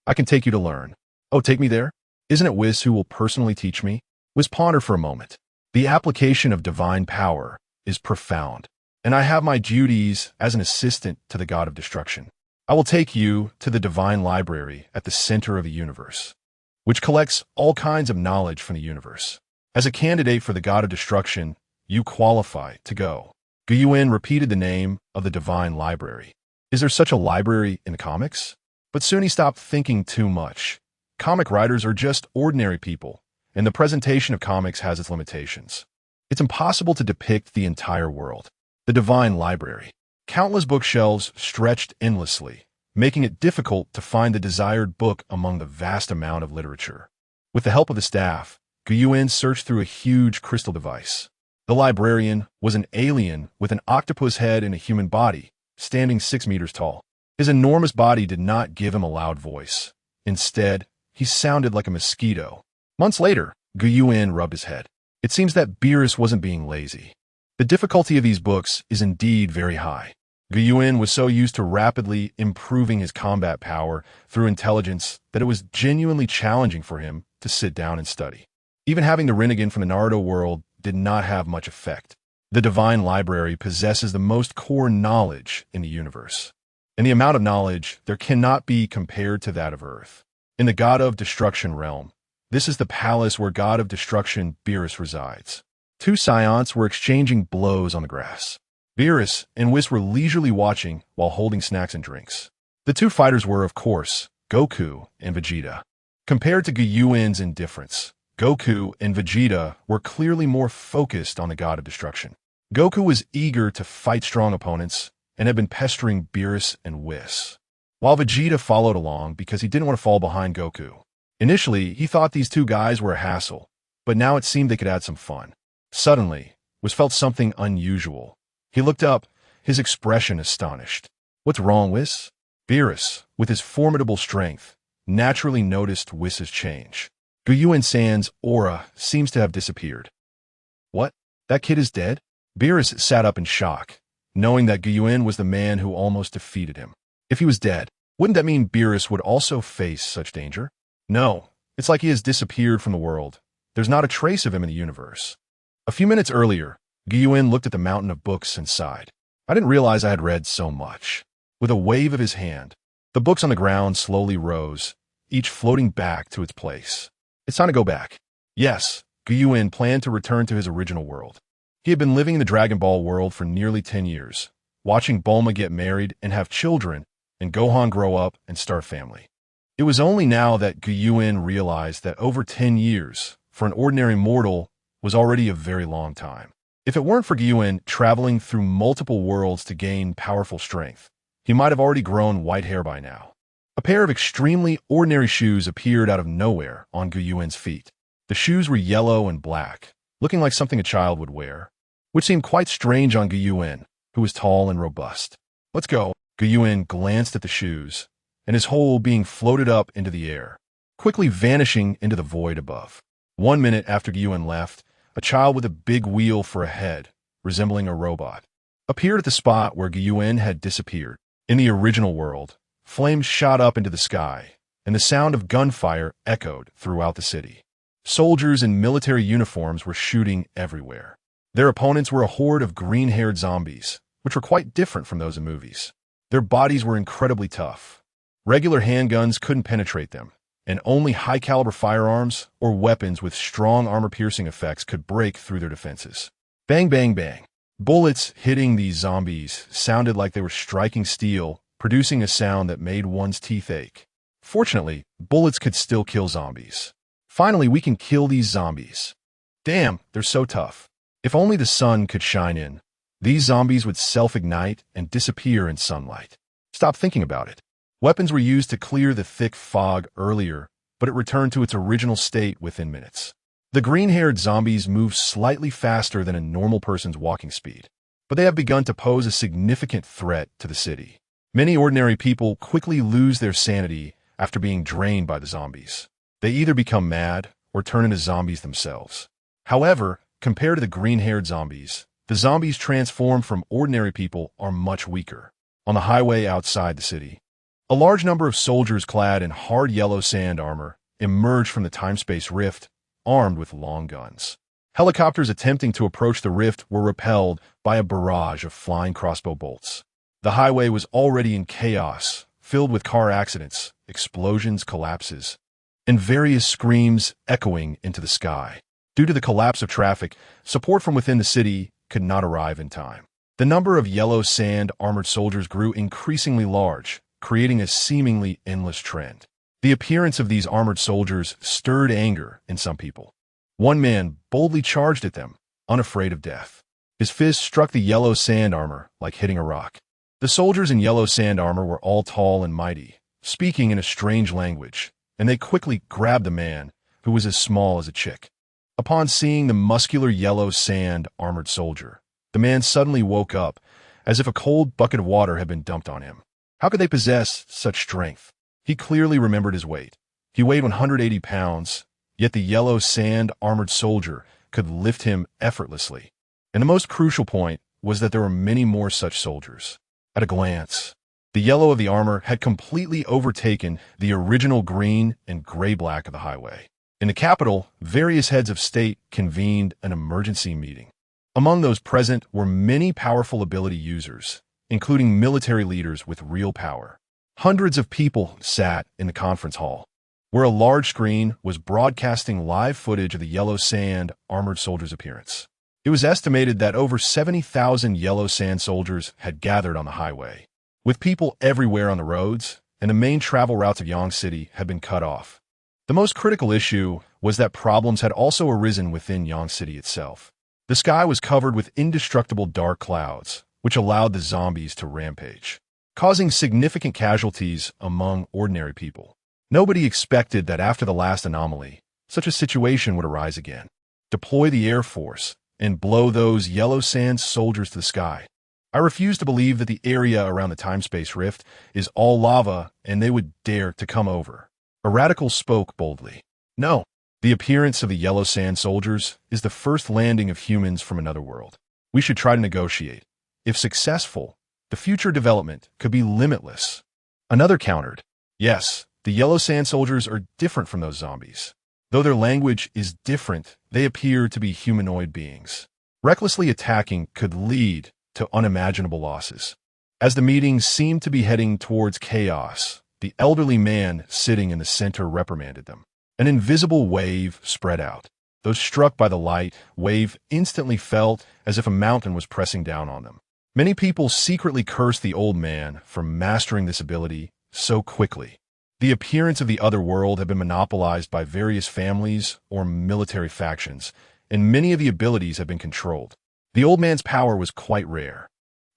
I can take you to learn. Oh, take me there? Isn't it Whis who will personally teach me? Whis pondered for a moment. The application of divine power is profound, and I have my duties as an assistant to the god of destruction. I will take you to the divine library at the center of the universe, which collects all kinds of knowledge from the universe. As a candidate for the god of destruction, you qualify to go. Yuan repeated the name of the divine library. Is there such a library in the comics? But soon he stopped thinking too much. Comic writers are just ordinary people, and the presentation of comics has its limitations. It's impossible to depict the entire world. The divine library. Countless bookshelves stretched endlessly, making it difficult to find the desired book among the vast amount of literature. With the help of the staff, Yuan searched through a huge crystal device. The librarian was an alien with an octopus head and a human body, standing 6 meters tall. His enormous body did not give him a loud voice. Instead, he sounded like a mosquito. Months later, Yuan rubbed his head. It seems that Beerus wasn't being lazy. The difficulty of these books is indeed very high. Yuan was so used to rapidly improving his combat power through intelligence that it was genuinely challenging for him to sit down and study. Even having the Rinnegan from the Naruto world did not have much effect. The Divine Library possesses the most core knowledge in the universe, and the amount of knowledge there cannot be compared to that of Earth. In the God of Destruction realm, this is the palace where God of Destruction Beerus resides. Two Scions were exchanging blows on the grass. Beerus and Whis were leisurely watching while holding snacks and drinks. The two fighters were, of course, Goku and Vegeta. Compared to Gyuan's indifference, Goku and Vegeta were clearly more focused on the god of destruction. Goku was eager to fight strong opponents and had been pestering Beerus and Whis, while Vegeta followed along because he didn't want to fall behind Goku. Initially, he thought these two guys were a hassle, but now it seemed they could add some fun. Suddenly, Whis felt something unusual. He looked up, his expression astonished. "What's wrong, Whis?" Beerus, with his formidable strength, naturally noticed Whis's change. Gyuan-san's aura seems to have disappeared. "What? That kid is dead?" Beerus sat up in shock, knowing that Gyuan was the man who almost defeated him. If he was dead, wouldn't that mean Beerus would also face such danger? No, it's like he has disappeared from the world. There's not a trace of him in the universe. A few minutes earlier, Gyuan looked at the mountain of books and sighed. "I didn't realize I had read so much." With a wave of his hand, the books on the ground slowly rose, each floating back to its place. "It's time to go back." Yes, Gyuan planned to return to his original world. He had been living in the Dragon Ball world for nearly 10 years, watching Bulma get married and have children, and Gohan grow up and start a family. It was only now that Gyuan realized that over 10 years, for an ordinary mortal, was already a very long time. If it weren't for Gyuan traveling through multiple worlds to gain powerful strength, he might have already grown white hair by now. A pair of extremely ordinary shoes appeared out of nowhere on Gyuan's feet. The shoes were yellow and black, looking like something a child would wear, which seemed quite strange on Gyuan, who was tall and robust. "Let's go." Gyuan glanced at the shoes, and his whole being floated up into the air, quickly vanishing into the void above. 1 minute after Gyuan left, a child with a big wheel for a head, resembling a robot, appeared at the spot where Gyuan had disappeared. In the original world, flames shot up into the sky, and the sound of gunfire echoed throughout the city. Soldiers in military uniforms were shooting everywhere. Their opponents were a horde of green-haired zombies, which were quite different from those in movies. Their bodies were incredibly tough. Regular handguns couldn't penetrate them, and only high-caliber firearms or weapons with strong armor-piercing effects could break through their defenses. Bang, bang, bang. Bullets hitting these zombies sounded like they were striking steel, producing a sound that made one's teeth ache. Fortunately, bullets could still kill zombies. Finally, we can kill these zombies. Damn, they're so tough. If only the sun could shine in, these zombies would self-ignite and disappear in sunlight. Stop thinking about it. Weapons were used to clear the thick fog earlier, but it returned to its original state within minutes. The green-haired zombies move slightly faster than a normal person's walking speed, but they have begun to pose a significant threat to the city. Many ordinary people quickly lose their sanity after being drained by the zombies. They either become mad or turn into zombies themselves. However, compared to the green-haired zombies, the zombies transformed from ordinary people are much weaker. On the highway outside the city, a large number of soldiers clad in hard yellow sand armor emerged from the time-space rift, armed with long guns. Helicopters attempting to approach the rift were repelled by a barrage of flying crossbow bolts. The highway was already in chaos, filled with car accidents, explosions, collapses, and various screams echoing into the sky. Due to the collapse of traffic, support from within the city could not arrive in time. The number of yellow sand armored soldiers grew increasingly large, creating a seemingly endless trend. The appearance of these armored soldiers stirred anger in some people. One man boldly charged at them, unafraid of death. His fist struck the yellow sand armor like hitting a rock. The soldiers in yellow sand armor were all tall and mighty, speaking in a strange language, and they quickly grabbed the man, who was as small as a chick. Upon seeing the muscular yellow sand armored soldier, the man suddenly woke up, as if a cold bucket of water had been dumped on him. How could they possess such strength? He clearly remembered his weight. He weighed 180 pounds, yet the yellow sand armored soldier could lift him effortlessly. And the most crucial point was that there were many more such soldiers. At a glance, the yellow of the armor had completely overtaken the original green and gray-black of the highway. In the capital, various heads of state convened an emergency meeting. Among those present were many powerful ability users, including military leaders with real power. Hundreds of people sat in the conference hall, where a large screen was broadcasting live footage of the yellow sand armored soldier's appearance. It was estimated that over 70,000 yellow sand soldiers had gathered on the highway, with people everywhere on the roads, and the main travel routes of Yang City had been cut off. The most critical issue was that problems had also arisen within Yang City itself. The sky was covered with indestructible dark clouds, which allowed the zombies to rampage, causing significant casualties among ordinary people. Nobody expected that after the last anomaly, such a situation would arise again. Deploy the Air Force and blow those yellow sand soldiers to the sky. I refuse to believe that the area around the time-space rift is all lava and they would dare to come over. A radical spoke boldly. No, the appearance of the yellow sand soldiers is the first landing of humans from another world. We should try to negotiate. If successful, the future development could be limitless. Another countered. Yes, the yellow sand soldiers are different from those zombies. Though their language is different, they appear to be humanoid beings. Recklessly attacking could lead to unimaginable losses. As the meeting seemed to be heading towards chaos, the elderly man sitting in the center reprimanded them. An invisible wave spread out. Those struck by the light wave instantly felt as if a mountain was pressing down on them. Many people secretly cursed the old man for mastering this ability so quickly. The appearance of the other world had been monopolized by various families or military factions, and many of the abilities had been controlled. The old man's power was quite rare.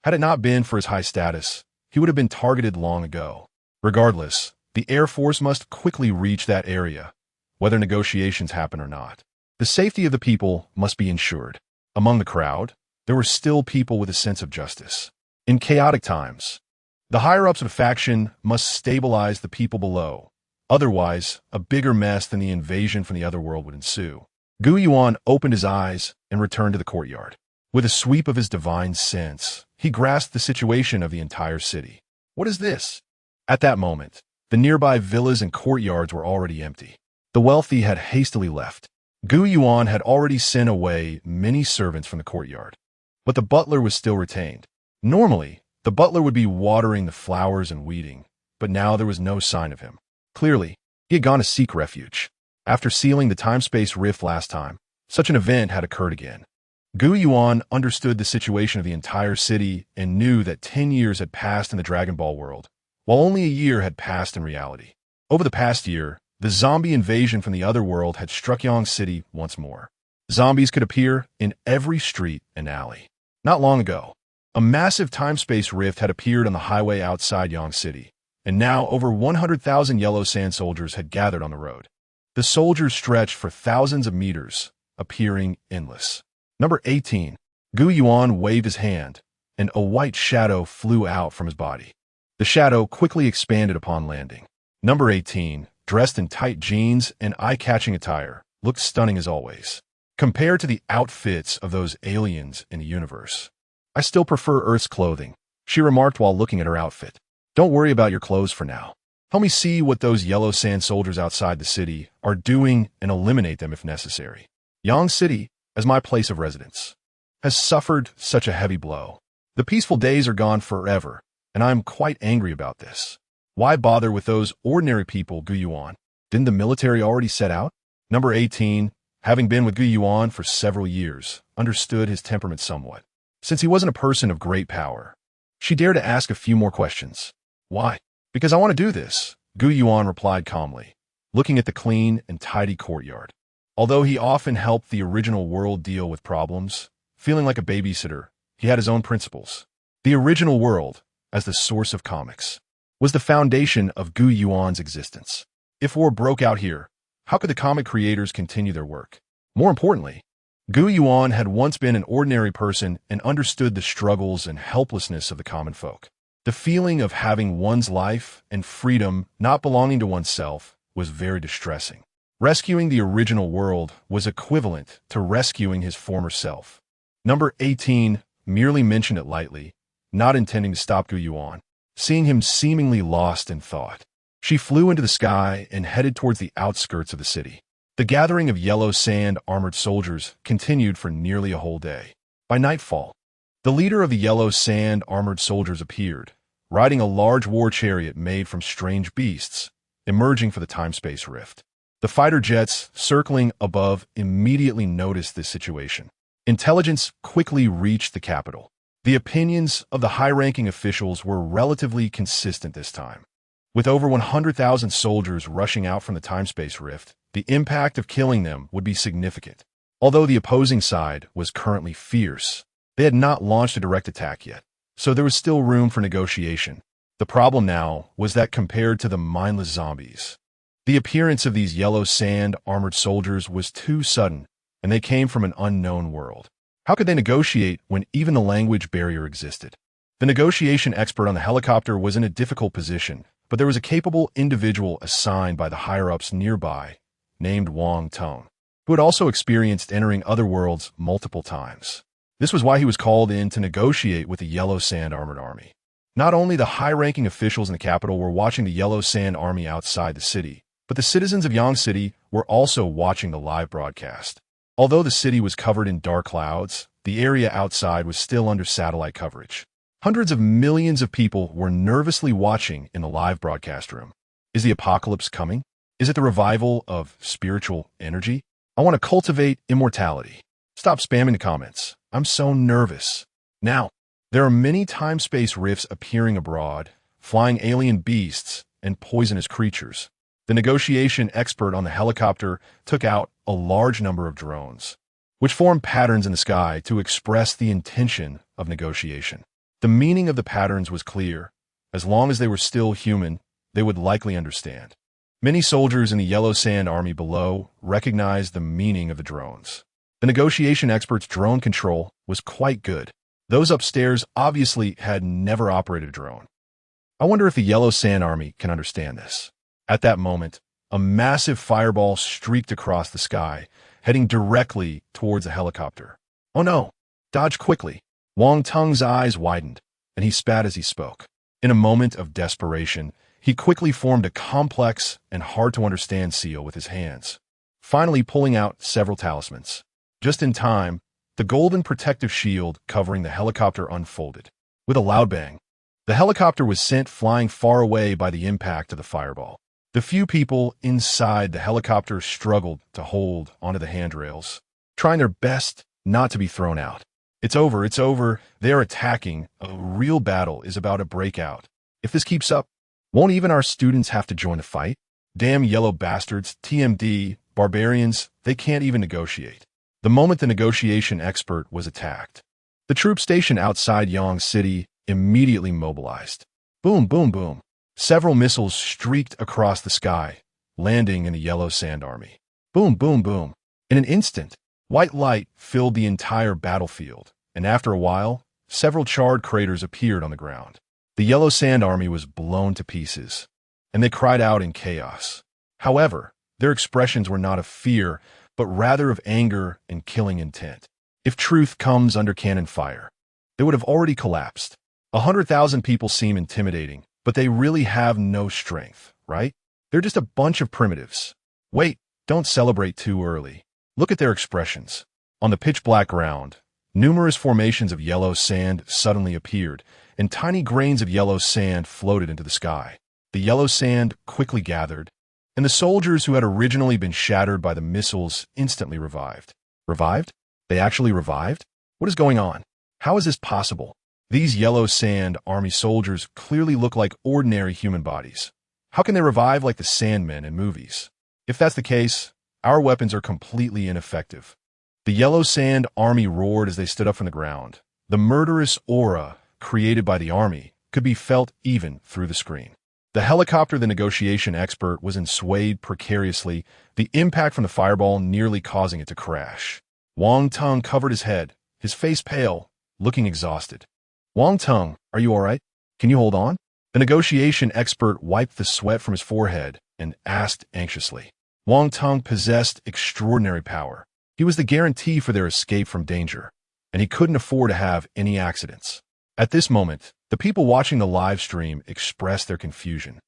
Had it not been for his high status, he would have been targeted long ago. Regardless, the Air Force must quickly reach that area, whether negotiations happen or not. The safety of the people must be ensured. Among the crowd, there were still people with a sense of justice. In chaotic times, the higher-ups of a faction must stabilize the people below. Otherwise, a bigger mess than the invasion from the other world would ensue. Yuan opened his eyes and returned to the courtyard. With a sweep of his divine sense, he grasped the situation of the entire city. What is this? At that moment, the nearby villas and courtyards were already empty. The wealthy had hastily left. Yuan had already sent away many servants from the courtyard, but the butler was still retained. Normally, the butler would be watering the flowers and weeding, but now there was no sign of him. Clearly, he had gone to seek refuge. After sealing the time-space rift last time, such an event had occurred again. Yuan understood the situation of the entire city and knew that 10 years had passed in the Dragon Ball world, while only a year had passed in reality. Over the past year, the zombie invasion from the other world had struck Yang City once more. Zombies could appear in every street and alley. Not long ago, a massive time-space rift had appeared on the highway outside Yang City, and now over 100,000 yellow sand soldiers had gathered on the road. The soldiers stretched for thousands of meters, appearing endless. Number 18. Yuan waved his hand, and a white shadow flew out from his body. The shadow quickly expanded upon landing. Number 18, dressed in tight jeans and eye-catching attire, looked stunning as always. Compared to the outfits of those aliens in the universe, I still prefer Earth's clothing, she remarked while looking at her outfit. Don't worry about your clothes for now. Help me see what those yellow sand soldiers outside the city are doing and eliminate them if necessary. Yang City, as my place of residence, has suffered such a heavy blow. The peaceful days are gone forever, and I am quite angry about this. Why bother with those ordinary people, Yuan? Didn't the military already set out? Number 18, having been with Yuan for several years, understood his temperament somewhat. Since he wasn't a person of great power, she dared to ask a few more questions. Why? Because I want to do this, Yuan replied calmly, looking at the clean and tidy courtyard. Although he often helped the original world deal with problems, feeling like a babysitter, he had his own principles. The original world, as the source of comics, was the foundation of Yuan's existence. If war broke out here, how could the comic creators continue their work? More importantly, Yuan had once been an ordinary person and understood the struggles and helplessness of the common folk. The feeling of having one's life and freedom not belonging to oneself was very distressing. Rescuing the original world was equivalent to rescuing his former self. Number 18 merely mentioned it lightly, not intending to stop Yuan, seeing him seemingly lost in thought. She flew into the sky and headed towards the outskirts of the city. The gathering of yellow sand armored soldiers continued for nearly a whole day. By nightfall, the leader of the yellow sand armored soldiers appeared, riding a large war chariot made from strange beasts, emerging for the time-space rift. The fighter jets circling above immediately noticed this situation. Intelligence quickly reached the capital. The opinions of the high-ranking officials were relatively consistent this time. With over 100,000 soldiers rushing out from the time-space rift, the impact of killing them would be significant. Although the opposing side was currently fierce, they had not launched a direct attack yet, so there was still room for negotiation. The problem now was that compared to the mindless zombies, the appearance of these yellow sand armored soldiers was too sudden, and they came from an unknown world. How could they negotiate when even the language barrier existed? The negotiation expert on the helicopter was in a difficult position, but there was a capable individual assigned by the higher-ups nearby, named Wang Tong, who had also experienced entering other worlds multiple times. This was why he was called in to negotiate with the Yellow Sand Armored Army. Not only the high-ranking officials in the capital were watching the Yellow Sand Army outside the city, but the citizens of Yang City were also watching the live broadcast. Although the city was covered in dark clouds, the area outside was still under satellite coverage. Hundreds of millions of people were nervously watching in the live broadcast room. Is the apocalypse coming? Is it the revival of spiritual energy? I want to cultivate immortality. Stop spamming the comments. I'm so nervous. Now, there are many time-space rifts appearing abroad, flying alien beasts and poisonous creatures. The negotiation expert on the helicopter took out a large number of drones, which formed patterns in the sky to express the intention of negotiation. The meaning of the patterns was clear. As long as they were still human, they would likely understand. Many soldiers in the Yellow Sand Army below recognized the meaning of the drones. The negotiation expert's drone control was quite good. Those upstairs obviously had never operated a drone. I wonder if the Yellow Sand Army can understand this. At that moment, a massive fireball streaked across the sky, heading directly towards the helicopter. Oh no! Dodge quickly! Wang Tung's eyes widened, and he spat as he spoke. In a moment of desperation, he quickly formed a complex and hard-to-understand seal with his hands, finally pulling out several talismans. Just in time, the golden protective shield covering the helicopter unfolded. With a loud bang, the helicopter was sent flying far away by the impact of the fireball. The few people inside the helicopter struggled to hold onto the handrails, trying their best not to be thrown out. It's over, they are attacking. A real battle is about to break out. If this keeps up, won't even our students have to join the fight? Damn yellow bastards, TMD, barbarians, they can't even negotiate. The moment the negotiation expert was attacked, the troops stationed outside Yang City immediately mobilized. Boom, boom, boom. Several missiles streaked across the sky, landing in the Yellow Sand Army. Boom, boom, boom. In an instant, white light filled the entire battlefield, and after a while, several charred craters appeared on the ground. The Yellow Sand Army was blown to pieces, and they cried out in chaos. However, their expressions were not of fear, but rather of anger and killing intent. If truth comes under cannon fire, they would have already collapsed. 100,000 people seem intimidating, but they really have no strength, right? They're just a bunch of primitives. Wait, don't celebrate too early. Look at their expressions. On the pitch-black ground, numerous formations of yellow sand suddenly appeared, and tiny grains of yellow sand floated into the sky. The yellow sand quickly gathered, and the soldiers who had originally been shattered by the missiles instantly revived. Revived? They actually revived? What is going on? How is this possible? These Yellow Sand Army soldiers clearly look like ordinary human bodies. How can they revive like the Sandmen in movies? If that's the case, our weapons are completely ineffective. The Yellow Sand Army roared as they stood up from the ground. The murderous aura created by the army could be felt even through the screen. The helicopter the negotiation expert was in swayed precariously, the impact from the fireball nearly causing it to crash. Wang Tung covered his head, his face pale, looking exhausted. Wang Tung, are you all right? Can you hold on? The negotiation expert wiped the sweat from his forehead and asked anxiously. Wang Tung possessed extraordinary power. He was the guarantee for their escape from danger, and he couldn't afford to have any accidents. At this moment, the people watching the live stream expressed their confusion.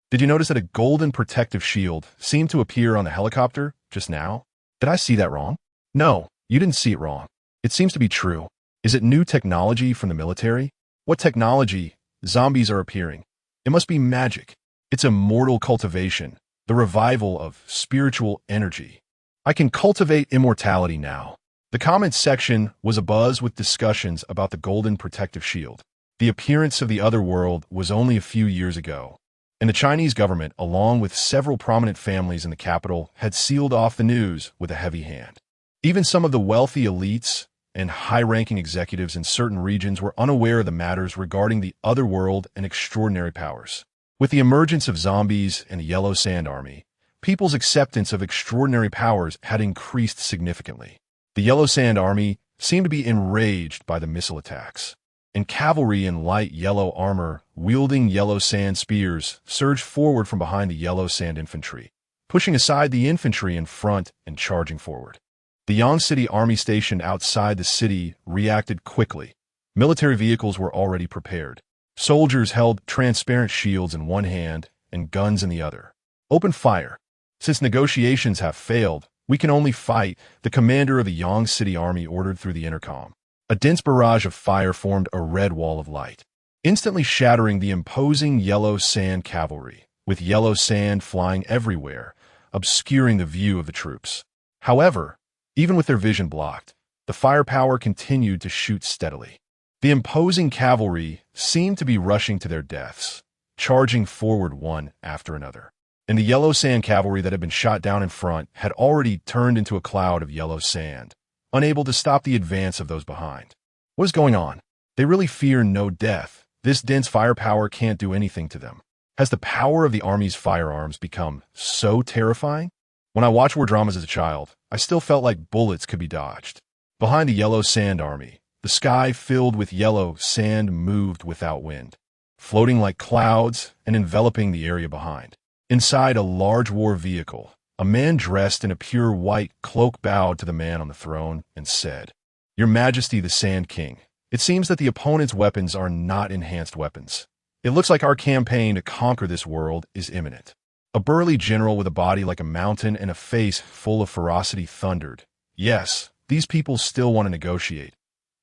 Did you notice that a golden protective shield seemed to appear on the helicopter just now? Did I see that wrong? No, you didn't see it wrong. It seems to be true. Is it new technology from the military? What technology? Zombies are appearing. It must be magic. It's immortal cultivation, the revival of spiritual energy. I can cultivate immortality now. The comments section was abuzz with discussions about the golden protective shield. The appearance of the other world was only a few years ago, and the Chinese government, along with several prominent families in the capital, had sealed off the news with a heavy hand. Even some of the wealthy elites and high-ranking executives in certain regions were unaware of the matters regarding the other world and extraordinary powers. With the emergence of zombies and the Yellow Sand Army, people's acceptance of extraordinary powers had increased significantly. The Yellow Sand Army seemed to be enraged by the missile attacks, and cavalry in light yellow armor, wielding yellow sand spears, surged forward from behind the yellow sand infantry, pushing aside the infantry in front and charging forward. The Yang City army stationed outside the city reacted quickly. Military vehicles were already prepared. Soldiers held transparent shields in one hand and guns in the other. Open fire. Since negotiations have failed, we can only fight, the commander of the Yang City army ordered through the intercom. A dense barrage of fire formed a red wall of light, instantly shattering the imposing yellow sand cavalry, with yellow sand flying everywhere, obscuring the view of the troops. However, even with their vision blocked, the firepower continued to shoot steadily. The imposing cavalry seemed to be rushing to their deaths, charging forward one after another. And the yellow sand cavalry that had been shot down in front had already turned into a cloud of yellow sand, unable to stop the advance of those behind. What is going on? They really fear no death. This dense firepower can't do anything to them. Has the power of the army's firearms become so terrifying? When I watched war dramas as a child, I still felt like bullets could be dodged. Behind the Yellow Sand Army, the sky filled with yellow sand moved without wind, floating like clouds and enveloping the area behind. Inside a large war vehicle, a man dressed in a pure white cloak bowed to the man on the throne and said, "Your Majesty the Sand King, it seems that the opponent's weapons are not enhanced weapons. It looks like our campaign to conquer this world is imminent." A burly general with a body like a mountain and a face full of ferocity thundered, "Yes, these people still want to negotiate.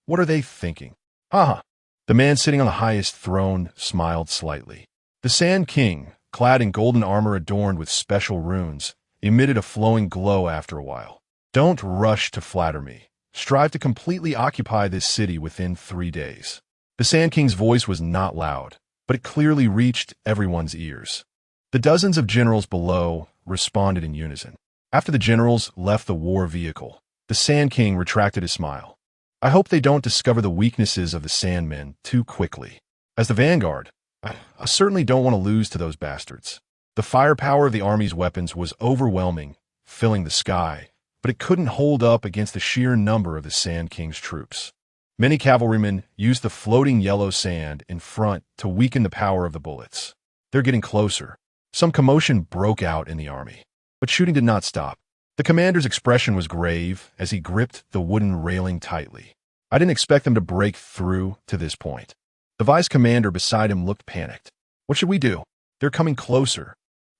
What are they thinking?" "Haha." The man sitting on the highest throne smiled slightly. The Sand King, clad in golden armor adorned with special runes, emitted a flowing glow after a while. "Don't rush to flatter me. Strive to completely occupy this city within 3 days." The Sand King's voice was not loud, but it clearly reached everyone's ears. The dozens of generals below responded in unison. After the generals left the war vehicle, the Sand King retracted his smile. "I hope they don't discover the weaknesses of the Sandmen too quickly. As the vanguard, I certainly don't want to lose to those bastards." The firepower of the army's weapons was overwhelming, filling the sky, but it couldn't hold up against the sheer number of the Sand King's troops. Many cavalrymen used the floating yellow sand in front to weaken the power of the bullets. "They're getting closer." Some commotion broke out in the army, but shooting did not stop. The commander's expression was grave as he gripped the wooden railing tightly. "I didn't expect them to break through to this point." The vice commander beside him looked panicked. "What should we do? They're coming closer."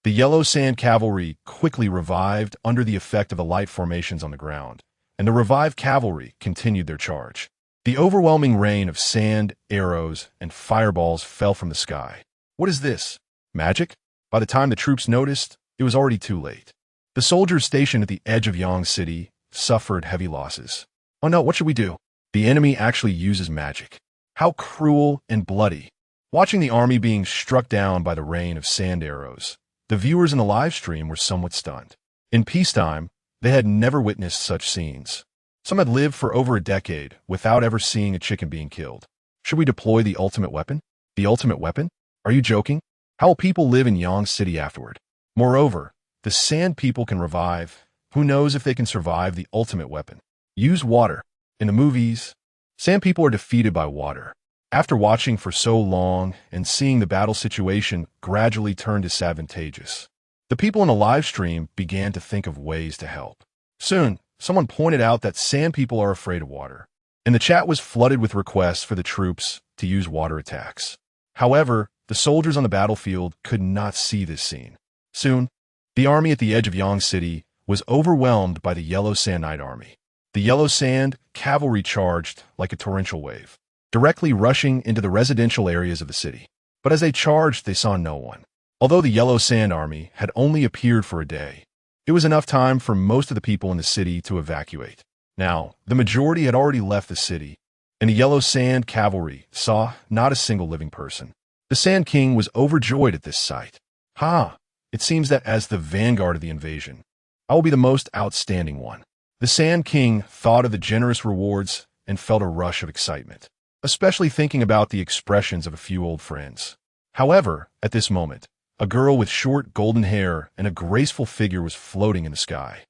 The yellow sand cavalry quickly revived under the effect of the light formations on the ground, and the revived cavalry continued their charge. The overwhelming rain of sand, arrows, and fireballs fell from the sky. What is this? Magic? By the time the troops noticed, it was already too late. The soldiers stationed at the edge of Yang City suffered heavy losses. "Oh no, what should we do?" The enemy actually uses magic. How cruel and bloody. Watching the army being struck down by the rain of sand arrows, the viewers in the live stream were somewhat stunned. In peacetime, they had never witnessed such scenes. Some had lived for over a decade without ever seeing a chicken being killed. Should we deploy the ultimate weapon? The ultimate weapon? Are you joking? How will people live in Yang City afterward? Moreover, the sand people can revive. Who knows if they can survive the ultimate weapon? Use water. In the movies, sand people are defeated by water. After watching for so long and seeing the battle situation gradually turn disadvantageous, the people in the live stream began to think of ways to help. Soon, someone pointed out that sand people are afraid of water, and the chat was flooded with requests for the troops to use water attacks. However, the soldiers on the battlefield could not see this scene. Soon, the army at the edge of Yang City was overwhelmed by the Yellow Sand Night Army. The Yellow Sand cavalry charged like a torrential wave, directly rushing into the residential areas of the city. But as they charged, they saw no one. Although the Yellow Sand Army had only appeared for a day, it was enough time for most of the people in the city to evacuate. Now, the majority had already left the city, and the Yellow Sand cavalry saw not a single living person. The Sand King was overjoyed at this sight. Ha! It seems that as the vanguard of the invasion, I will be the most outstanding one. The Sand King thought of the generous rewards and felt a rush of excitement, especially thinking about the expressions of a few old friends. However, at this moment, a girl with short golden hair and a graceful figure was floating in the sky.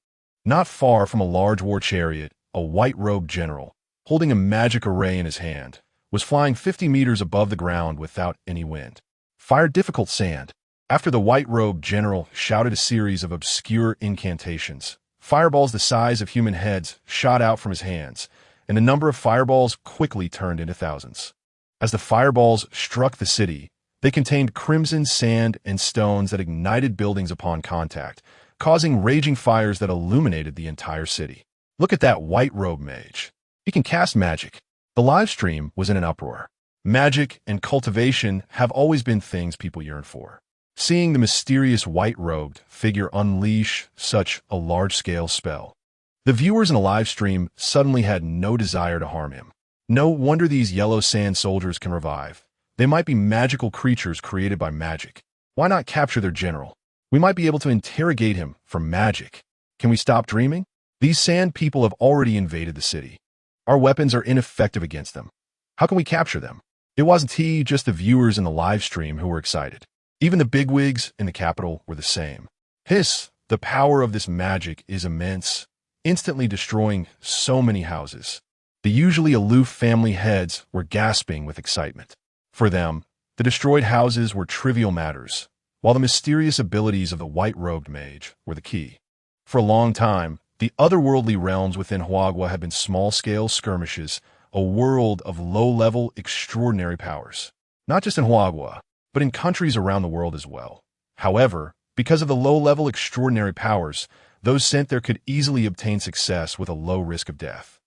Not far from a large war chariot, a white-robed general, holding a magic array in his hand, was flying 50 meters above the ground without any wind. Fire difficult sand. After the white-robed general shouted a series of obscure incantations, fireballs the size of human heads shot out from his hands, and the number of fireballs quickly turned into thousands. As the fireballs struck the city, they contained crimson sand and stones that ignited buildings upon contact, causing raging fires that illuminated the entire city. Look at that white-robed mage. He can cast magic. The live stream was in an uproar. Magic and cultivation have always been things people yearn for. Seeing the mysterious white-robed figure unleash such a large-scale spell, the viewers in the live stream suddenly had no desire to harm him. No wonder these yellow sand soldiers can revive. They might be magical creatures created by magic. Why not capture their general? We might be able to interrogate him for magic. Can we stop dreaming? These sand people have already invaded the city. Our weapons are ineffective against them. How can we capture them? It wasn't just the viewers in the live stream who were excited. Even the bigwigs in the capital were the same. The power of this magic is immense, instantly destroying so many houses. The usually aloof family heads were gasping with excitement. For them, the destroyed houses were trivial matters, while the mysterious abilities of the white-robed mage were the key. For a long time, the otherworldly realms within Huagua had been small-scale skirmishes, a world of low-level, extraordinary powers. Not just in Huagua, but in countries around the world as well. However, because of the low-level extraordinary powers, those sent there could easily obtain success with a low risk of death.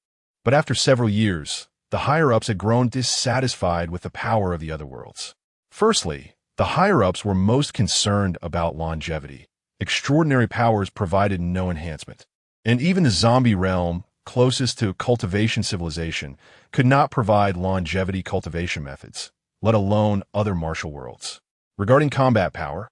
But after several years, the higher-ups had grown dissatisfied with the power of the other worlds. Firstly, the higher-ups were most concerned about longevity. Extraordinary powers provided no enhancement. And even the zombie realm, closest to cultivation civilization, could not provide longevity cultivation methods, let alone other martial worlds. Regarding combat power,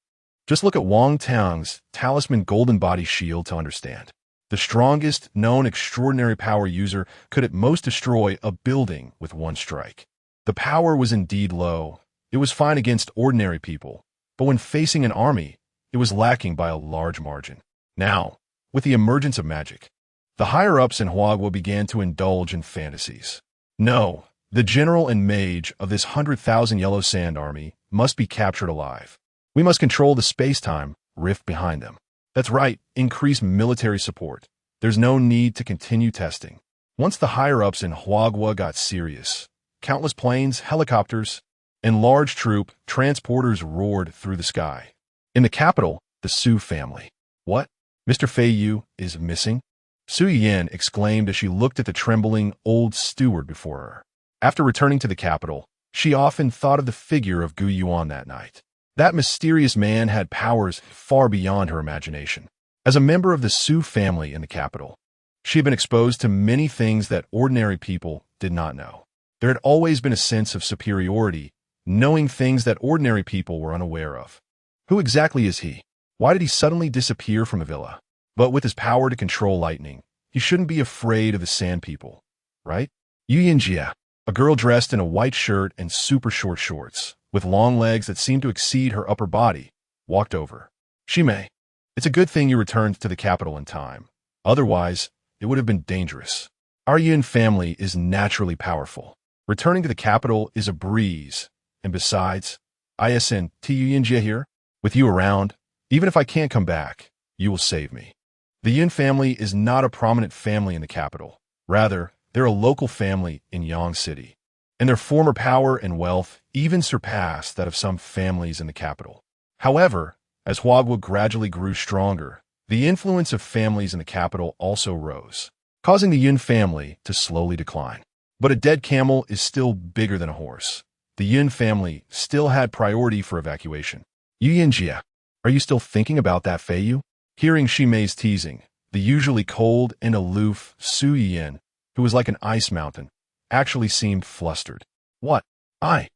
just look at Wang Tang's talisman golden body shield to understand. The strongest known extraordinary power user could at most destroy a building with one strike. The power was indeed low. It was fine against ordinary people, but when facing an army, it was lacking by a large margin. Now, with the emergence of magic, the higher-ups in Huagua began to indulge in fantasies. No, the general and mage of this 100,000 yellow sand army must be captured alive. We must control the space-time rift behind them. That's right, increase military support. There's no need to continue testing. Once the higher-ups in Huagua got serious, countless planes, helicopters, and large troop transporters roared through the sky. In the capital, the Su family. What? Mr. Fei Yu is missing? Su Yan exclaimed as she looked at the trembling old steward before her. After returning to the capital, she often thought of the figure of Gu Yuan that night. That mysterious man had powers far beyond her imagination. As a member of the Su family in the capital, she had been exposed to many things that ordinary people did not know. There had always been a sense of superiority, knowing things that ordinary people were unaware of. Who exactly is he? Why did he suddenly disappear from the villa? But with his power to control lightning, he shouldn't be afraid of the sand people, right? Yu Yinjia, a girl dressed in a white shirt and super short shorts, with long legs that seemed to exceed her upper body, walked over. Shimei, it's a good thing you returned to the capital in time. Otherwise, it would have been dangerous. Our Yuan family is naturally powerful. Returning to the capital is a breeze. And besides, ISN Yu Yinjia here, with you around, even if I can't come back, you will save me. The Yuan family is not a prominent family in the capital. Rather, they're a local family in Yang City. And their former power and wealth even surpassed that of some families in the capital. However, as Huagua gradually grew stronger, the influence of families in the capital also rose, causing the Yuan family to slowly decline. But a dead camel is still bigger than a horse. The Yuan family still had priority for evacuation. Yu Yinjia, are you still thinking about that Fei Yu? Hearing Shimei's teasing, The usually cold and aloof Su Yin, who was like an ice mountain, actually seemed flustered. What? I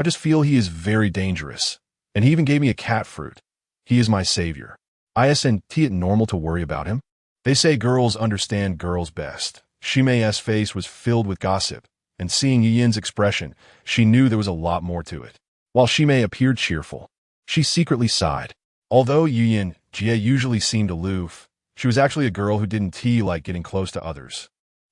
just feel he is very dangerous. And he even gave me a cat fruit. He is my savior. Isn't it normal to worry about him? They say girls understand girls best. Shime's face was filled with gossip, and seeing Yin's expression, she knew there was a lot more to it. While Shime appeared cheerful, she secretly sighed. Although Yin Jie usually seemed aloof, she was actually a girl who didn't like getting close to others.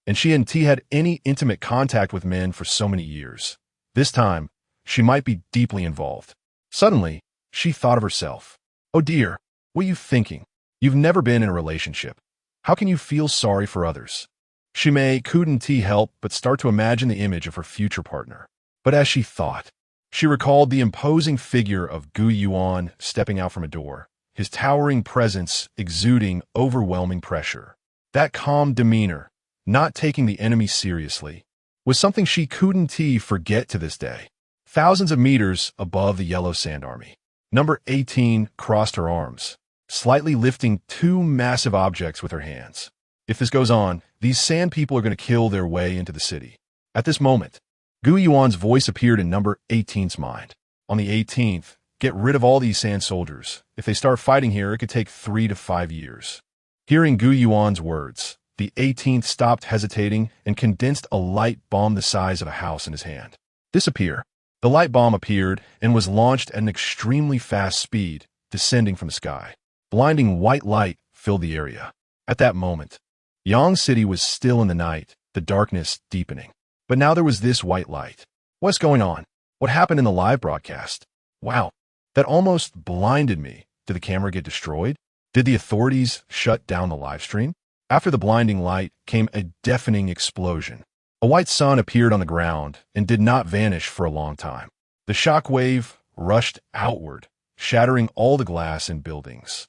And she hadn't had any intimate contact with men for so many years. This time, she might be deeply involved. Suddenly, she thought of herself. Oh dear, what are you thinking? You've never been in a relationship. How can you feel sorry for others? Shime couldn't help but start to imagine the image of her future partner. But as she thought, she recalled the imposing figure of Gu Yuan stepping out from a door, his towering presence exuding overwhelming pressure. That calm demeanor, not taking the enemy seriously, was something she couldn't forget to this day. Thousands of meters above the Yellow Sand Army, Number 18 crossed her arms, slightly lifting two massive objects with her hands. If this goes on, these sand people are going to kill their way into the city. At this moment, Gu Yuan's voice appeared in Number 18's mind. On the 18th, get rid of all these sand soldiers. If they start fighting here, it could take 3 to 5 years. Hearing Gu Yuan's words, the 18th stopped hesitating and condensed a light bomb the size of a house in his hand. Disappear. The light bomb appeared and was launched at an extremely fast speed, descending from the sky. Blinding white light filled the area. At that moment, Yang City was still in the night, the darkness deepening. But now there was this white light. What's going on? What happened in the live broadcast? Wow, that almost blinded me. Did the camera get destroyed? Did the authorities shut down the live stream? After the blinding light came a deafening explosion. A white sun appeared on the ground and did not vanish for a long time. The shock wave rushed outward, shattering all the glass in buildings.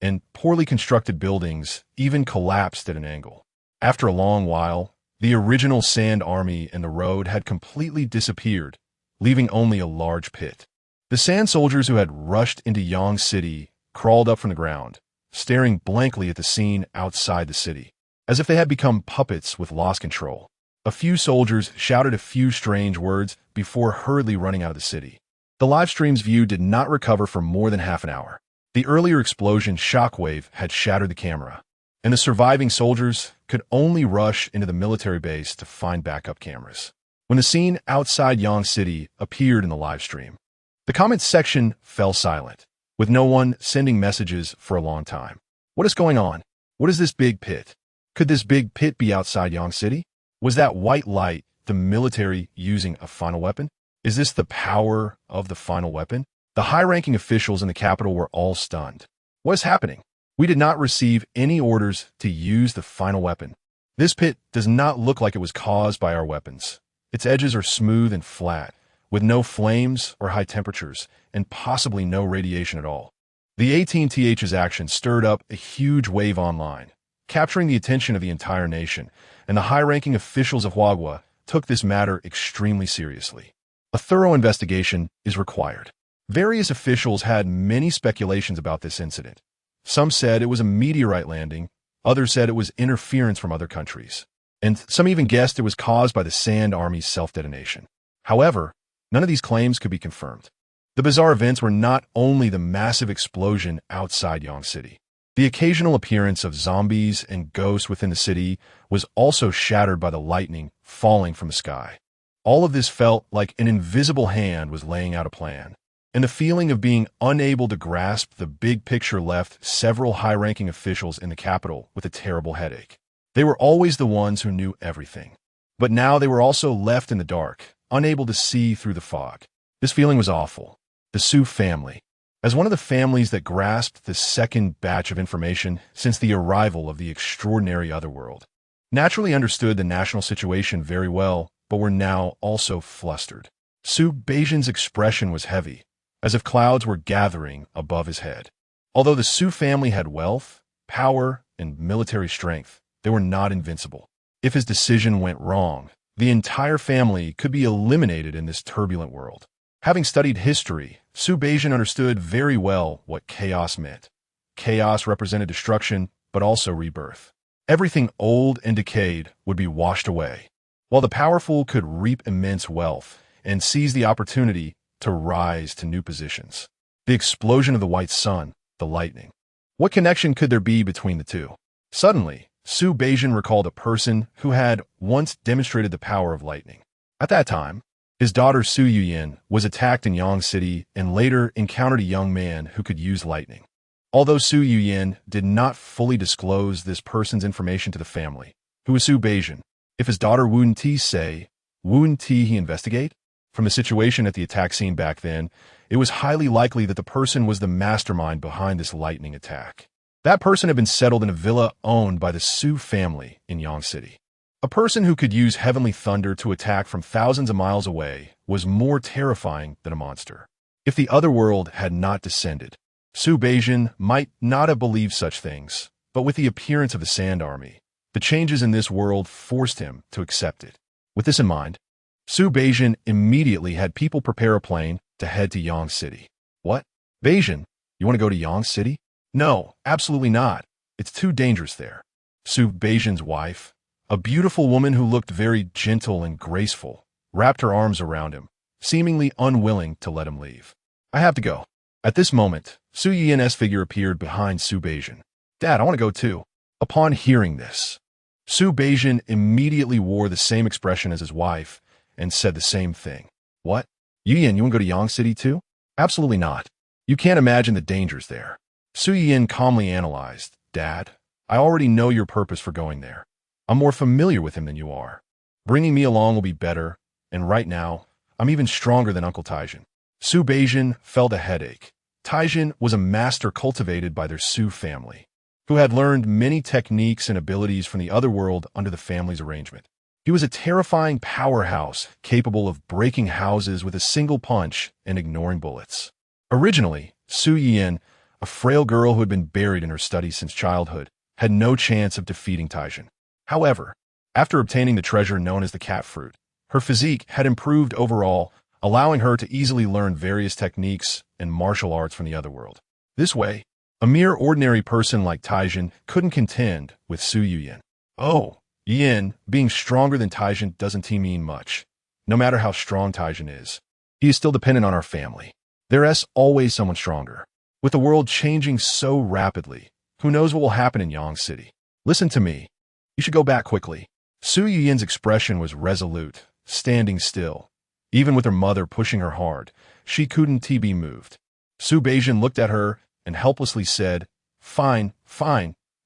And poorly constructed buildings even collapsed at an angle. After a long while, the original sand army and the road had completely disappeared, leaving only a large pit. The sand soldiers who had rushed into Yang City crawled up from the ground, staring blankly at the scene outside the city, as if they had become puppets with lost control. A few soldiers shouted a few strange words before hurriedly running out of the city. The live stream's view did not recover for more than half an hour. The earlier explosion shockwave had shattered the camera, and the surviving soldiers could only rush into the military base to find backup cameras. When the scene outside Yang City appeared in the live stream, the comments section fell silent, with no one sending messages for a long time. What is going on? What is this big pit? Could this big pit be outside Yang City? Was that white light the military using a final weapon? Is this the power of the final weapon? The high-ranking officials in the capital were all stunned. What is happening? We did not receive any orders to use the final weapon. This pit does not look like it was caused by our weapons. Its edges are smooth and flat, with no flames or high temperatures, and possibly no radiation at all. The AT&Th's action stirred up a huge wave online, capturing the attention of the entire nation, and the high-ranking officials of Huagua took this matter extremely seriously. A thorough investigation is required. Various officials had many speculations about this incident. Some said it was a meteorite landing, others said it was interference from other countries, and some even guessed it was caused by the Sand Army's self-detonation. However, none of these claims could be confirmed. The bizarre events were not only the massive explosion outside Yang City. The occasional appearance of zombies and ghosts within the city was also shattered by the lightning falling from the sky. All of this felt like an invisible hand was laying out a plan, and the feeling of being unable to grasp the big picture left several high-ranking officials in the capital with a terrible headache. They were always the ones who knew everything, but now they were also left in the dark, unable to see through the fog. This feeling was awful. The Su family, as one of the families that grasped the second batch of information since the arrival of the extraordinary otherworld, naturally understood the national situation very well, but were now also flustered. Su Beijian's expression was heavy, as if clouds were gathering above his head. Although the Su family had wealth, power, and military strength, they were not invincible. If his decision went wrong, the entire family could be eliminated in this turbulent world. Having studied history, Su Beijian understood very well what chaos meant. Chaos represented destruction, but also rebirth. Everything old and decayed would be washed away, while the powerful could reap immense wealth and seize the opportunity to rise to new positions. The explosion of the white sun, the lightning. What connection could there be between the two? Suddenly, Su Beijian recalled a person who had once demonstrated the power of lightning. At that time, his daughter Su Yuyan was attacked in Yang City and later encountered a young man who could use lightning. Although Su Yuyan did not fully disclose this person's information to the family, who was Su Beijian, if his daughter wouldn't he investigate? From the situation at the attack scene back then, it was highly likely that the person was the mastermind behind this lightning attack. That person had been settled in a villa owned by the Su family in Yang City. A person who could use heavenly thunder to attack from thousands of miles away was more terrifying than a monster. If the other world had not descended, Su Beijian might not have believed such things, but with the appearance of the Sand Army, the changes in this world forced him to accept it. With this in mind, Su Beijian immediately had people prepare a plane to head to Yang City. What? Beijian, you want to go to Yang City? No, absolutely not. It's too dangerous there. Su Beijian's wife, a beautiful woman who looked very gentle and graceful, wrapped her arms around him, seemingly unwilling to let him leave. I have to go. At this moment, Su Yuan's figure appeared behind Su Beijian. Dad, I want to go too. Upon hearing this, Su Beijian immediately wore the same expression as his wife and said the same thing. What? Yuan, you want to go to Yang City too? Absolutely not. You can't imagine the dangers there. Su Yuan calmly analyzed. Dad, I already know your purpose for going there. I'm more familiar with him than you are. Bringing me along will be better, and right now, I'm even stronger than Uncle Taijin. Su Beijian felt a headache. Taijin was a master cultivated by their Su family, who had learned many techniques and abilities from the other world under the family's arrangement. He was a terrifying powerhouse capable of breaking houses with a single punch and ignoring bullets. Originally, Su Yuan, a frail girl who had been buried in her studies since childhood, had no chance of defeating Taijin. However, after obtaining the treasure known as the cat fruit, her physique had improved overall, allowing her to easily learn various techniques and martial arts from the other world. This way, a mere ordinary person like Taijin couldn't contend with Su Yuan. Oh, Yuan being stronger than Taijin doesn't mean much. No matter how strong Taijin is, he is still dependent on our family. There's always someone stronger. With the world changing so rapidly, who knows what will happen in Yang City? Listen to me. You should go back quickly. Su Yuan's expression was resolute, standing still. Even with her mother pushing her hard, she couldn't be moved. Su Beijian looked at her and helplessly said, Fine,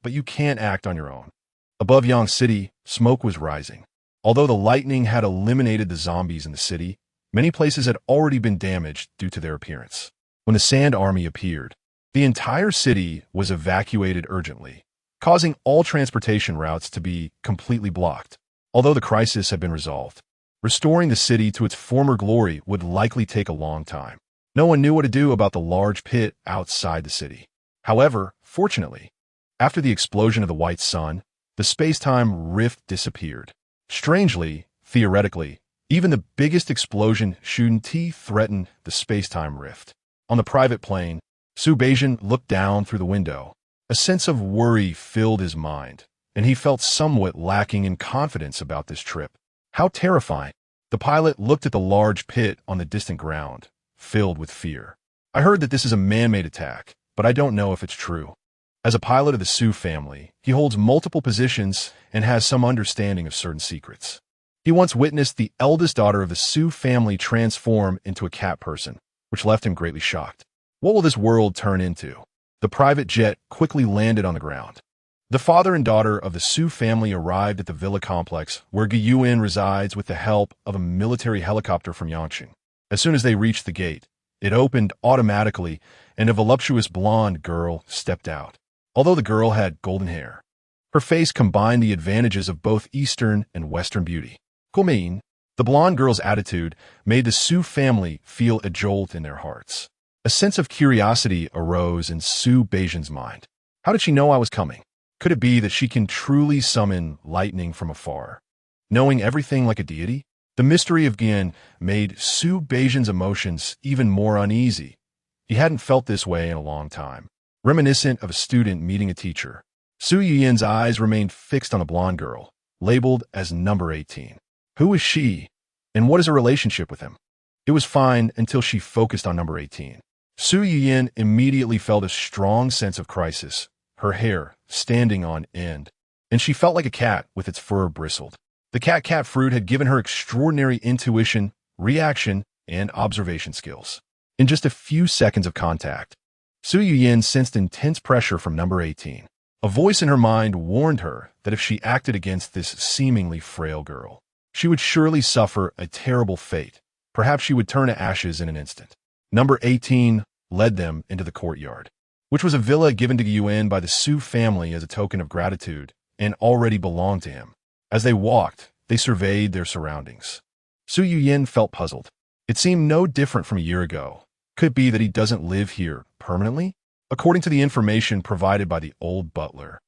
but you can't act on your own. Above Yang City, smoke was rising. Although the lightning had eliminated the zombies in the city, many places had already been damaged due to their appearance. When the Sand Army appeared, the entire city was evacuated urgently, causing all transportation routes to be completely blocked. Although the crisis had been resolved, restoring the city to its former glory would likely take a long time. No one knew what to do about the large pit outside the city. However, fortunately, after the explosion of the white sun, the space-time rift disappeared. Strangely, theoretically, even the biggest explosion shouldn't threaten the space-time rift. On the private plane, Su Beijian looked down through the window. A sense of worry filled his mind, and he felt somewhat lacking in confidence about this trip. How terrifying! The pilot looked at the large pit on the distant ground, filled with fear. I heard that this is a man-made attack, but I don't know if it's true. As a pilot of the Su family, he holds multiple positions and has some understanding of certain secrets. He once witnessed the eldest daughter of the Su family transform into a cat person, which left him greatly shocked. What will this world turn into? The private jet quickly landed on the ground. The father and daughter of the Su family arrived at the villa complex where Yuan resides with the help of a military helicopter from Yangqing. As soon as they reached the gate, it opened automatically and a voluptuous blonde girl stepped out. Although the girl had golden hair, her face combined the advantages of both Eastern and Western beauty. The blonde girl's attitude made the Su family feel a jolt in their hearts. A sense of curiosity arose in Su Beijian's mind. How did she know I was coming? Could it be that she can truly summon lightning from afar, knowing everything like a deity? The mystery of Yuan made Su Beijian's emotions even more uneasy. He hadn't felt this way in a long time. Reminiscent of a student meeting a teacher, Su Yuyan's eyes remained fixed on the blonde girl, labeled as number 18. Who is she, and what is her relationship with him? It was fine until she focused on number 18. Su Yuyan immediately felt a strong sense of crisis, her hair standing on end, and she felt like a cat with its fur bristled. The cat fruit had given her extraordinary intuition, reaction, and observation skills. In just a few seconds of contact, Su Yuyan sensed intense pressure from number 18. A voice in her mind warned her that if she acted against this seemingly frail girl, she would surely suffer a terrible fate. Perhaps she would turn to ashes in an instant. Number 18 led them into the courtyard, which was a villa given to Yuan by the Su family as a token of gratitude and already belonged to him. As they walked, they surveyed their surroundings. Su Yuyan felt puzzled. It seemed no different from a year ago. Could it be that he doesn't live here permanently? According to the information provided by the old butler,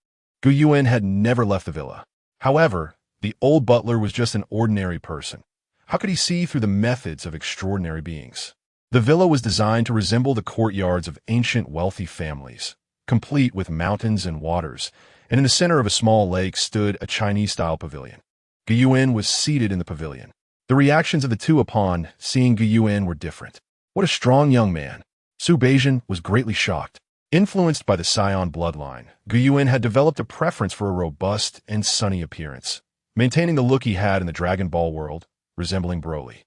Gu Yuan had never left the villa. However, the old butler was just an ordinary person. How could he see through the methods of extraordinary beings? The villa was designed to resemble the courtyards of ancient wealthy families, complete with mountains and waters, and in the center of a small lake stood a Chinese-style pavilion. Gu Yuan was seated in the pavilion. The reactions of the two upon seeing Gu Yuan were different. What a strong young man. Su Beijian was greatly shocked. Influenced by the Scion bloodline, Gu Yuan had developed a preference for a robust and sunny appearance, maintaining the look he had in the Dragon Ball world, resembling Broly.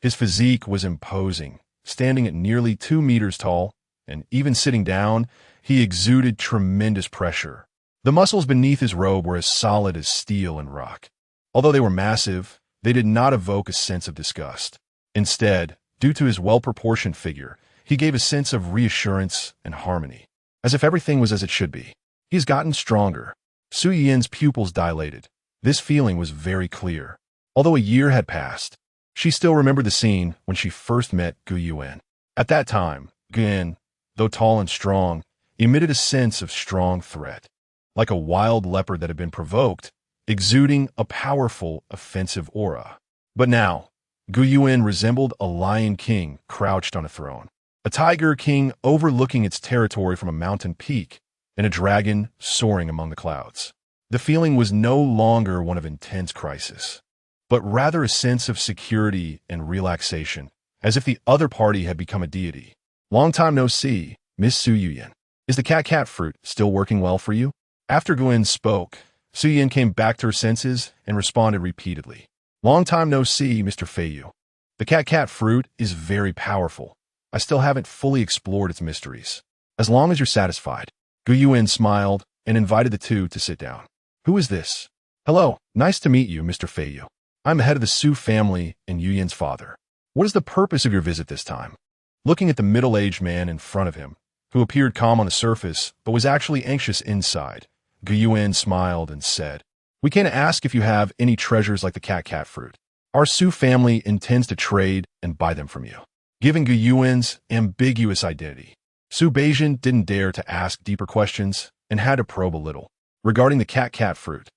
His physique was imposing, standing at nearly 2 meters tall, and even sitting down, he exuded tremendous pressure. The muscles beneath his robe were as solid as steel and rock. Although they were massive, they did not evoke a sense of disgust. Instead, due to his well-proportioned figure, he gave a sense of reassurance and harmony, as if everything was as it should be. He has gotten stronger. Su Yuyan's pupils dilated. This feeling was very clear. Although a year had passed, she still remembered the scene when she first met Gu Yuan. At that time, Gu Yuan, though tall and strong, emitted a sense of strong threat, like a wild leopard that had been provoked, exuding a powerful, offensive aura. But now, Gu Yuan resembled a lion king crouched on a throne, a tiger king overlooking its territory from a mountain peak, and a dragon soaring among the clouds. The feeling was no longer one of intense crisis, but rather a sense of security and relaxation, as if the other party had become a deity. Long time no see, Miss Su Yuyan. Is the cat fruit still working well for you? After Gu Yuan spoke, Su Yuyan came back to her senses and responded repeatedly. Long time no see, Mr. Feiyu. The cat fruit is very powerful. I still haven't fully explored its mysteries. As long as you're satisfied. Gu Yuan smiled and invited the two to sit down. Who is this? Hello, nice to meet you, Mr. Feiyu. I'm the head of the Su family and Yuyan's father. What is the purpose of your visit this time? Looking at the middle-aged man in front of him, who appeared calm on the surface but was actually anxious inside, Gu Yuan smiled and said, We came to ask if you have any treasures like the cat fruit. Our Su family intends to trade and buy them from you. Given Gu Yuan's ambiguous identity, Su Beijian didn't dare to ask deeper questions and had to probe a little. Regarding the cat fruit,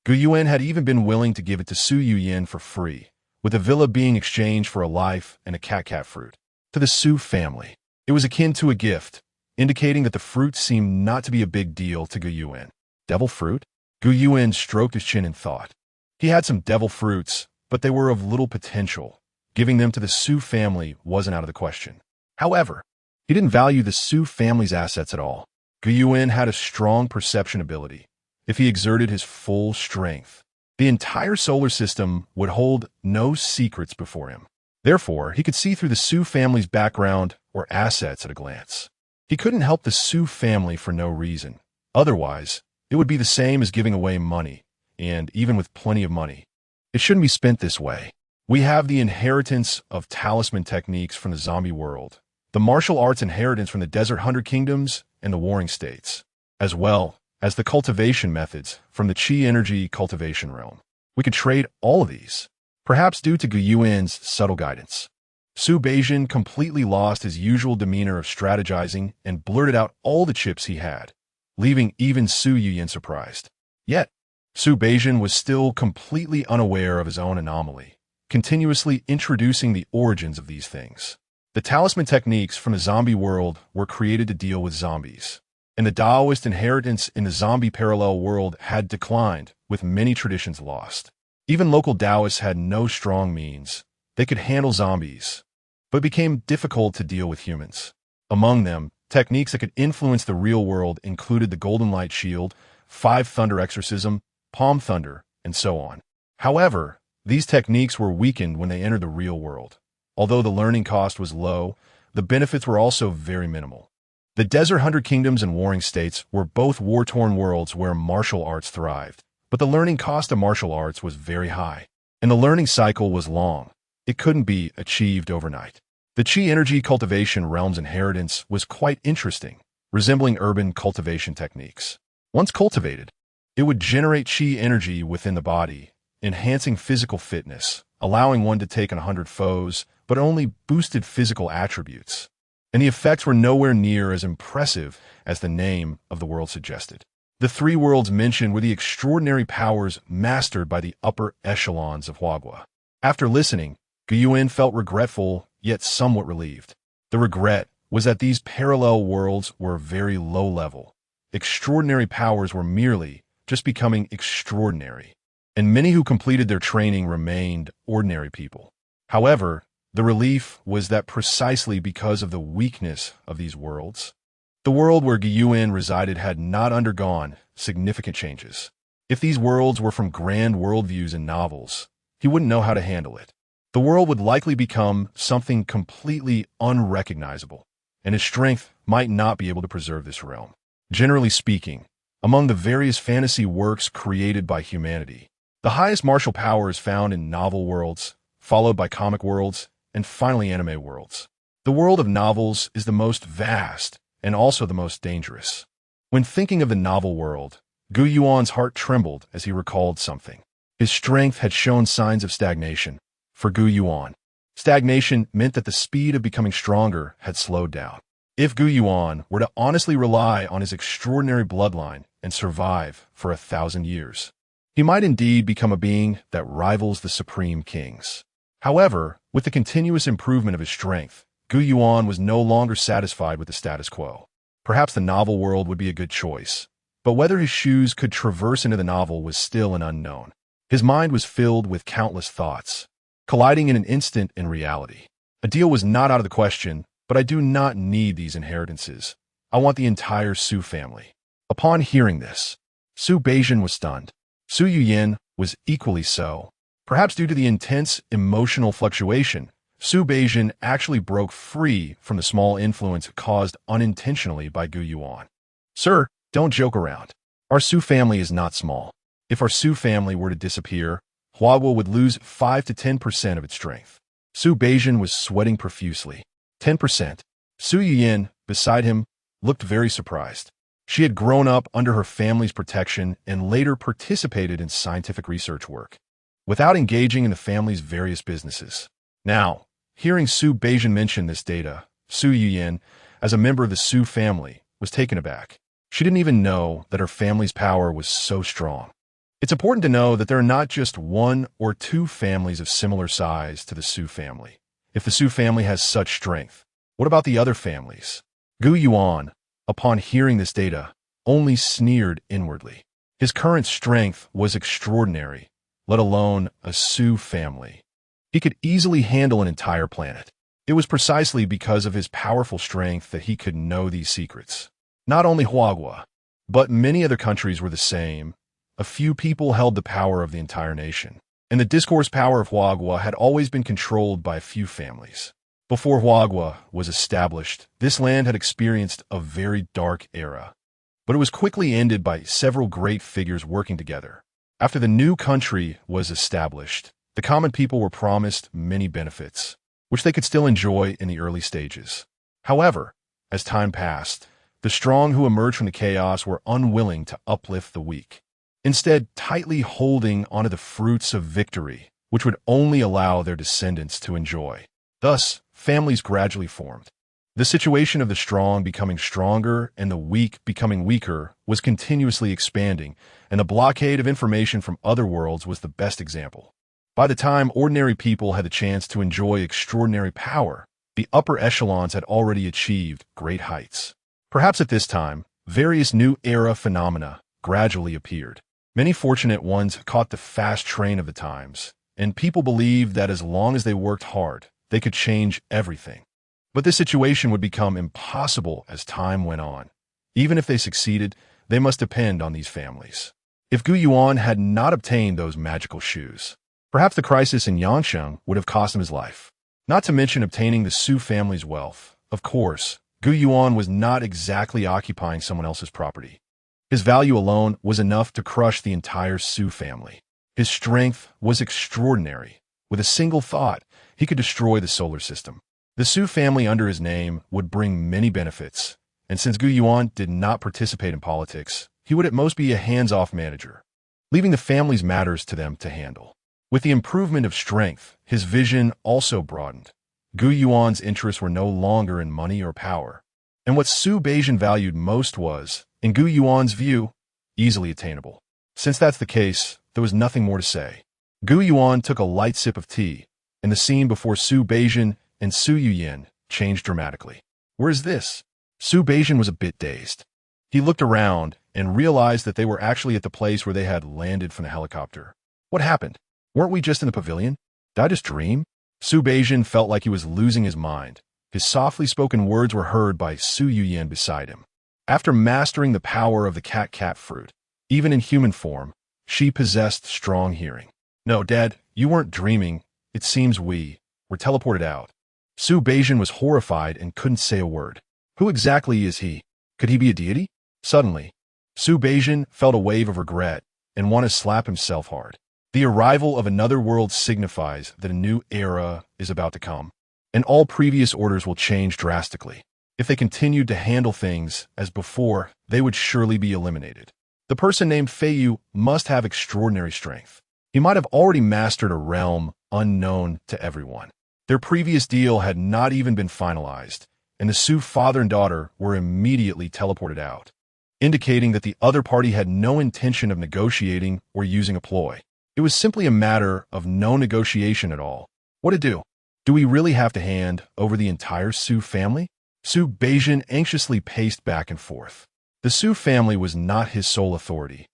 Gu Yuan had even been willing to give it to Su Yuyan for free, with the villa being exchanged for a life and a cat fruit. To the Su family, it was akin to a gift, indicating that the fruit seemed not to be a big deal to Gu Yuan. Devil fruit? Gu Yuan stroked his chin in thought. He had some devil fruits, but they were of little potential. Giving them to the Su family wasn't out of the question. However, he didn't value the Su family's assets at all. Gu Yuan had a strong perception ability. If he exerted his full strength, the entire solar system would hold no secrets before him. Therefore, he could see through the Su family's background or assets at a glance. He couldn't help the Su family for no reason. Otherwise, it would be the same as giving away money, and even with plenty of money, it shouldn't be spent this way. We have the inheritance of talisman techniques from the zombie world, the martial arts inheritance from the desert hunter kingdoms and the warring states, as well as the cultivation methods from the Qi energy cultivation realm. We could trade all of these, perhaps due to Gu Yuan's subtle guidance. Su Beijian completely lost his usual demeanor of strategizing and blurted out all the chips he had, leaving even Su Yuyan surprised. Yet, Su Beijian was still completely unaware of his own anomaly, continuously introducing the origins of these things. The talisman techniques from the zombie world were created to deal with zombies. and the Taoist inheritance in the zombie parallel world had declined, with many traditions lost. Even local Taoists had no strong means. They could handle zombies, but it became difficult to deal with humans. Among them, techniques that could influence the real world included the Golden Light Shield, Five Thunder Exorcism, Palm Thunder, and so on. However, these techniques were weakened when they entered the real world. Although the learning cost was low, the benefits were also very minimal. The Desert Hunter Kingdoms and Warring States were both war-torn worlds where martial arts thrived, but the learning cost of martial arts was very high, and the learning cycle was long. It couldn't be achieved overnight. The Chi energy cultivation realm's inheritance was quite interesting, resembling urban cultivation techniques. Once cultivated, it would generate Chi energy within the body, enhancing physical fitness, allowing one to take on 100 foes, but only boosted physical attributes. And the effects were nowhere near as impressive as the name of the world suggested. The three worlds mentioned were the extraordinary powers mastered by the upper echelons of Huagua. After listening, Yuan felt regretful, yet somewhat relieved. The regret was that these parallel worlds were very low level. Extraordinary powers were merely just becoming extraordinary, and many who completed their training remained ordinary people. However, the relief was that precisely because of the weakness of these worlds, the world where Yuan resided had not undergone significant changes. If these worlds were from grand worldviews in novels, he wouldn't know how to handle it. The world would likely become something completely unrecognizable, and his strength might not be able to preserve this realm. Generally speaking, among the various fantasy works created by humanity, the highest martial power is found in novel worlds, followed by comic worlds, and finally anime worlds. The world of novels is the most vast and also the most dangerous. When thinking of the novel world, Yuan's heart trembled as he recalled something. His strength had shown signs of stagnation. For Yuan, stagnation meant that the speed of becoming stronger had slowed down. If Yuan were to honestly rely on his extraordinary bloodline and survive for 1,000 years, he might indeed become a being that rivals the supreme kings. However, with the continuous improvement of his strength, Yuan was no longer satisfied with the status quo. Perhaps the novel world would be a good choice, but whether his shoes could traverse into the novel was still an unknown. His mind was filled with countless thoughts, colliding in an instant in reality. A deal was not out of the question, but I do not need these inheritances. I want the entire Su family. Upon hearing this, Su Beijing was stunned. Su Yuyin was equally so. Perhaps due to the intense emotional fluctuation, Su Beijing actually broke free from the small influence caused unintentionally by Yuan. Sir, don't joke around. Our Su family is not small. If our Su family were to disappear, Huagua would lose 5 to 10% of its strength. Su Beijing was sweating profusely. 10%. Su Yuyin, beside him, looked very surprised. She had grown up under her family's protection and later participated in scientific research work, without engaging in the family's various businesses. Now, hearing Su Beijing mention this data, Su Yuyin, as a member of the Su family, was taken aback. She didn't even know that her family's power was so strong. It's important to know that there are not just one or two families of similar size to the Su family. If the Su family has such strength, what about the other families? Yuan, upon hearing this data, only sneered inwardly. His current strength was extraordinary, let alone a Su family. He could easily handle an entire planet. It was precisely because of his powerful strength that he could know these secrets. Not only Huagua, but many other countries were the same. A few people held the power of the entire nation, and the discourse power of Huagua had always been controlled by a few families. Before Huagua was established, this land had experienced a very dark era, but it was quickly ended by several great figures working together. After the new country was established, the common people were promised many benefits, which they could still enjoy in the early stages. However, as time passed, the strong who emerged from the chaos were unwilling to uplift the weak, instead tightly holding onto the fruits of victory, which would only allow their descendants to enjoy. Thus, families gradually formed. The situation of the strong becoming stronger and the weak becoming weaker was continuously expanding, and the blockade of information from other worlds was the best example. By the time ordinary people had the chance to enjoy extraordinary power, the upper echelons had already achieved great heights. Perhaps at this time, various new era phenomena gradually appeared. Many fortunate ones caught the fast train of the times, and people believed that as long as they worked hard, they could change everything. But this situation would become impossible as time went on. Even if they succeeded, they must depend on these families. If Yuan had not obtained those magical shoes, perhaps the crisis in Yangsheng would have cost him his life. Not to mention obtaining the Su family's wealth. Of course, Yuan was not exactly occupying someone else's property. His value alone was enough to crush the entire Su family. His strength was extraordinary. With a single thought, he could destroy the solar system. The Su family under his name would bring many benefits, and since Yuan did not participate in politics, he would at most be a hands-off manager, leaving the family's matters to them to handle. With the improvement of strength, his vision also broadened. Yuan's interests were no longer in money or power, and what Su Beijing valued most was, in Yuan's view, easily attainable. Since that's the case, there was nothing more to say. Yuan took a light sip of tea, and the scene before Su Beijing and Su Yuyin changed dramatically. Where is this? Su Beijing was a bit dazed. He looked around and realized that they were actually at the place where they had landed from the helicopter. What happened? Weren't we just in the pavilion? Did I just dream? Su Beijing felt like he was losing his mind. His softly spoken words were heard by Su Yuyin beside him. After mastering the power of the cat fruit, even in human form, she possessed strong hearing. No, Dad, you weren't dreaming. It seems we were teleported out. Su Beijing was horrified and couldn't say a word. Who exactly is he? Could he be a deity? Suddenly, Su Beijing felt a wave of regret and wanted to slap himself hard. The arrival of another world signifies that a new era is about to come, and all previous orders will change drastically. If they continued to handle things as before, they would surely be eliminated. The person named Feiyu must have extraordinary strength. He might have already mastered a realm unknown to everyone. Their previous deal had not even been finalized, and the Su father and daughter were immediately teleported out, indicating that the other party had no intention of negotiating or using a ploy. It was simply a matter of no negotiation at all. What to do? Do we really have to hand over the entire Su family? Su Beijing anxiously paced back and forth. The Su family was not his sole authority.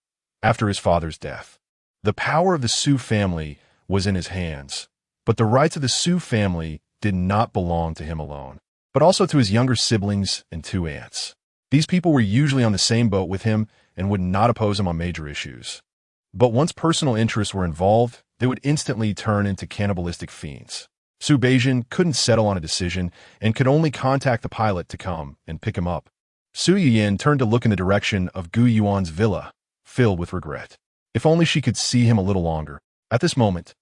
After his father's death, the power of the Su family was in his hands, but the rights of the Su family did not belong to him alone, but also to his younger siblings and 2 aunts. These people were usually on the same boat with him and would not oppose him on major issues. But once personal interests were involved, they would instantly turn into cannibalistic fiends. Su Beijing couldn't settle on a decision and could only contact the pilot to come and pick him up. Su Yuyin turned to look in the direction of Yuan's villa, filled with regret. If only she could see him a little longer. At this moment,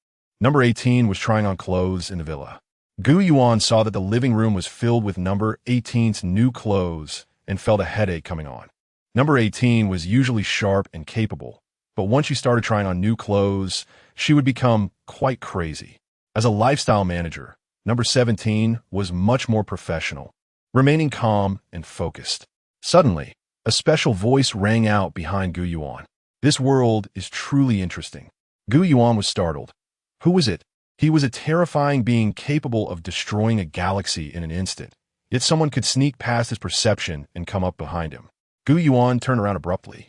number 18 was trying on clothes in the villa. Yuan saw that the living room was filled with number 18's new clothes and felt a headache coming on. Number 18 was usually sharp and capable, but once she started trying on new clothes, she would become quite crazy. As a lifestyle manager, number 17 was much more professional, remaining calm and focused. Suddenly, a special voice rang out behind Yuan. This world is truly interesting. Yuan was startled. Who was it? He was a terrifying being capable of destroying a galaxy in an instant, yet someone could sneak past his perception and come up behind him. Yuan turned around abruptly,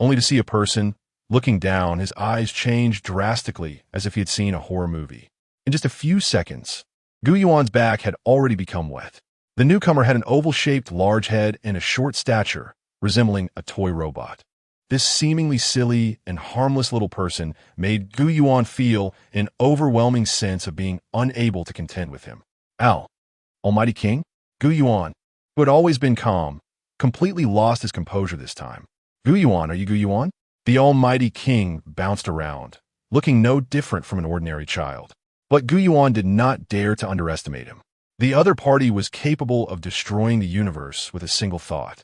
only to see a person. Looking down, his eyes changed drastically as if he had seen a horror movie. In just a few seconds, Yuan's back had already become wet. The newcomer had an oval-shaped large head and a short stature, resembling a toy robot. This seemingly silly and harmless little person made Yuan feel an overwhelming sense of being unable to contend with him. Almighty King? Yuan, who had always been calm, completely lost his composure this time. Yuan, are you Yuan? The Almighty King bounced around, looking no different from an ordinary child. But Yuan did not dare to underestimate him. The other party was capable of destroying the universe with a single thought.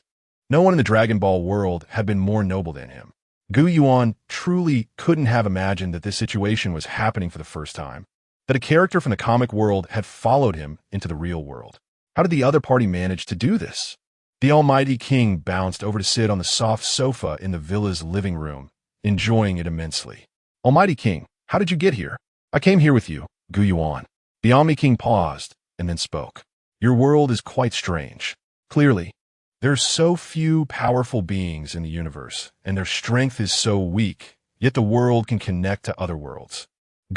No one in the Dragon Ball world had been more noble than him. Yuan truly couldn't have imagined that this situation was happening for the first time, that a character from the comic world had followed him into the real world. How did the other party manage to do this? The Almighty King bounced over to sit on the soft sofa in the villa's living room, enjoying it immensely. Almighty King, how did you get here? I came here with you, Yuan. The Almighty King paused and then spoke. Your world is quite strange. Clearly, There are so few powerful beings in the universe, and their strength is so weak, yet the world can connect to other worlds.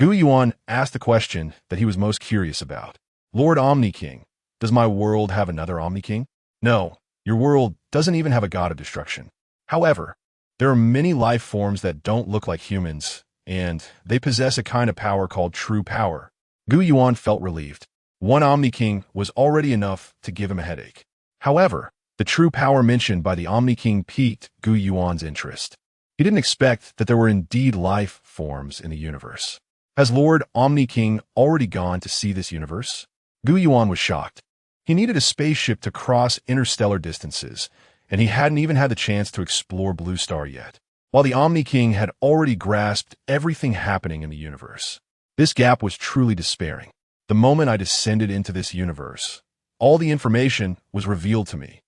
Yuan asked the question that he was most curious about. Lord Omni-King, does my world have another Omni-King? No, your world doesn't even have a god of destruction. However, there are many life forms that don't look like humans, and they possess a kind of power called true power. Yuan felt relieved. One Omni-King was already enough to give him a headache. However, the true power mentioned by the Omni-King piqued Yuan's interest. He didn't expect that there were indeed life forms in the universe. Has Lord Omni-King already gone to see this universe? Yuan was shocked. He needed a spaceship to cross interstellar distances, and he hadn't even had the chance to explore Blue Star yet, while the Omni-King had already grasped everything happening in the universe. This gap was truly despairing. The moment I descended into this universe, all the information was revealed to me.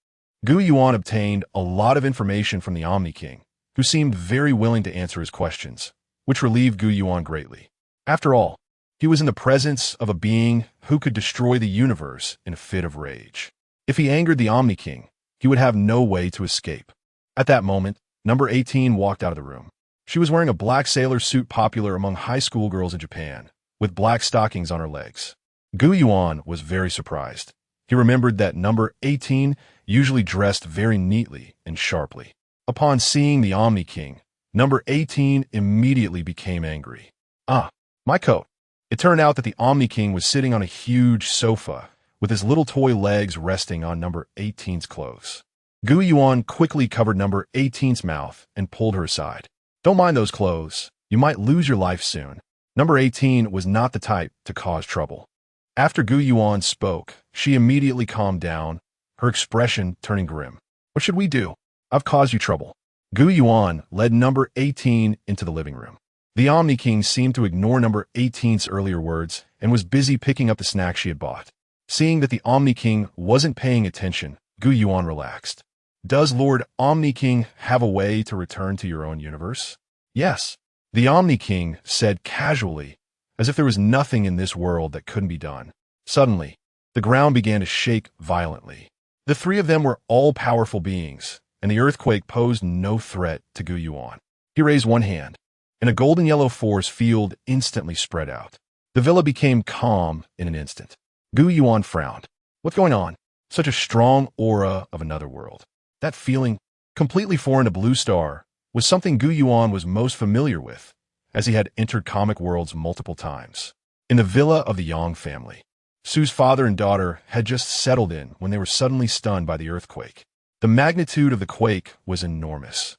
Yuan obtained a lot of information from the Omni-King, who seemed very willing to answer his questions, which relieved Yuan greatly. After all, he was in the presence of a being who could destroy the universe in a fit of rage. If he angered the Omni-King, he would have no way to escape. At that moment, number 18 walked out of the room. She was wearing a black sailor suit popular among high school girls in Japan, with black stockings on her legs. Yuan was very surprised. He remembered that number 18 usually dressed very neatly and sharply. Upon seeing the Omni-King, number 18 immediately became angry. Ah, my coat. It turned out that the Omni-King was sitting on a huge sofa, with his little toy legs resting on number 18's clothes. Yuan quickly covered number 18's mouth and pulled her aside. Don't mind those clothes. You might lose your life soon. Number 18 was not the type to cause trouble. After Yuan spoke, she immediately calmed down, her expression turning grim. What should we do? I've caused you trouble. Yuan led number 18 into the living room. The Omni-King seemed to ignore number 18's earlier words and was busy picking up the snack she had bought. Seeing that the Omni-King wasn't paying attention, Yuan relaxed. Does Lord Omni-King have a way to return to your own universe? Yes, the Omni-King said casually, as if there was nothing in this world that couldn't be done. Suddenly, the ground began to shake violently. The three of them were all-powerful beings, and the earthquake posed no threat to Yuan. He raised one hand, and a golden-yellow force field instantly spread out. The villa became calm in an instant. Yuan frowned. What's going on? Such a strong aura of another world. That feeling, completely foreign to Blue Star, was something Yuan was most familiar with, as he had entered comic worlds multiple times. In the villa of the Yang family, Sue's father and daughter had just settled in when they were suddenly stunned by the earthquake. The magnitude of the quake was enormous,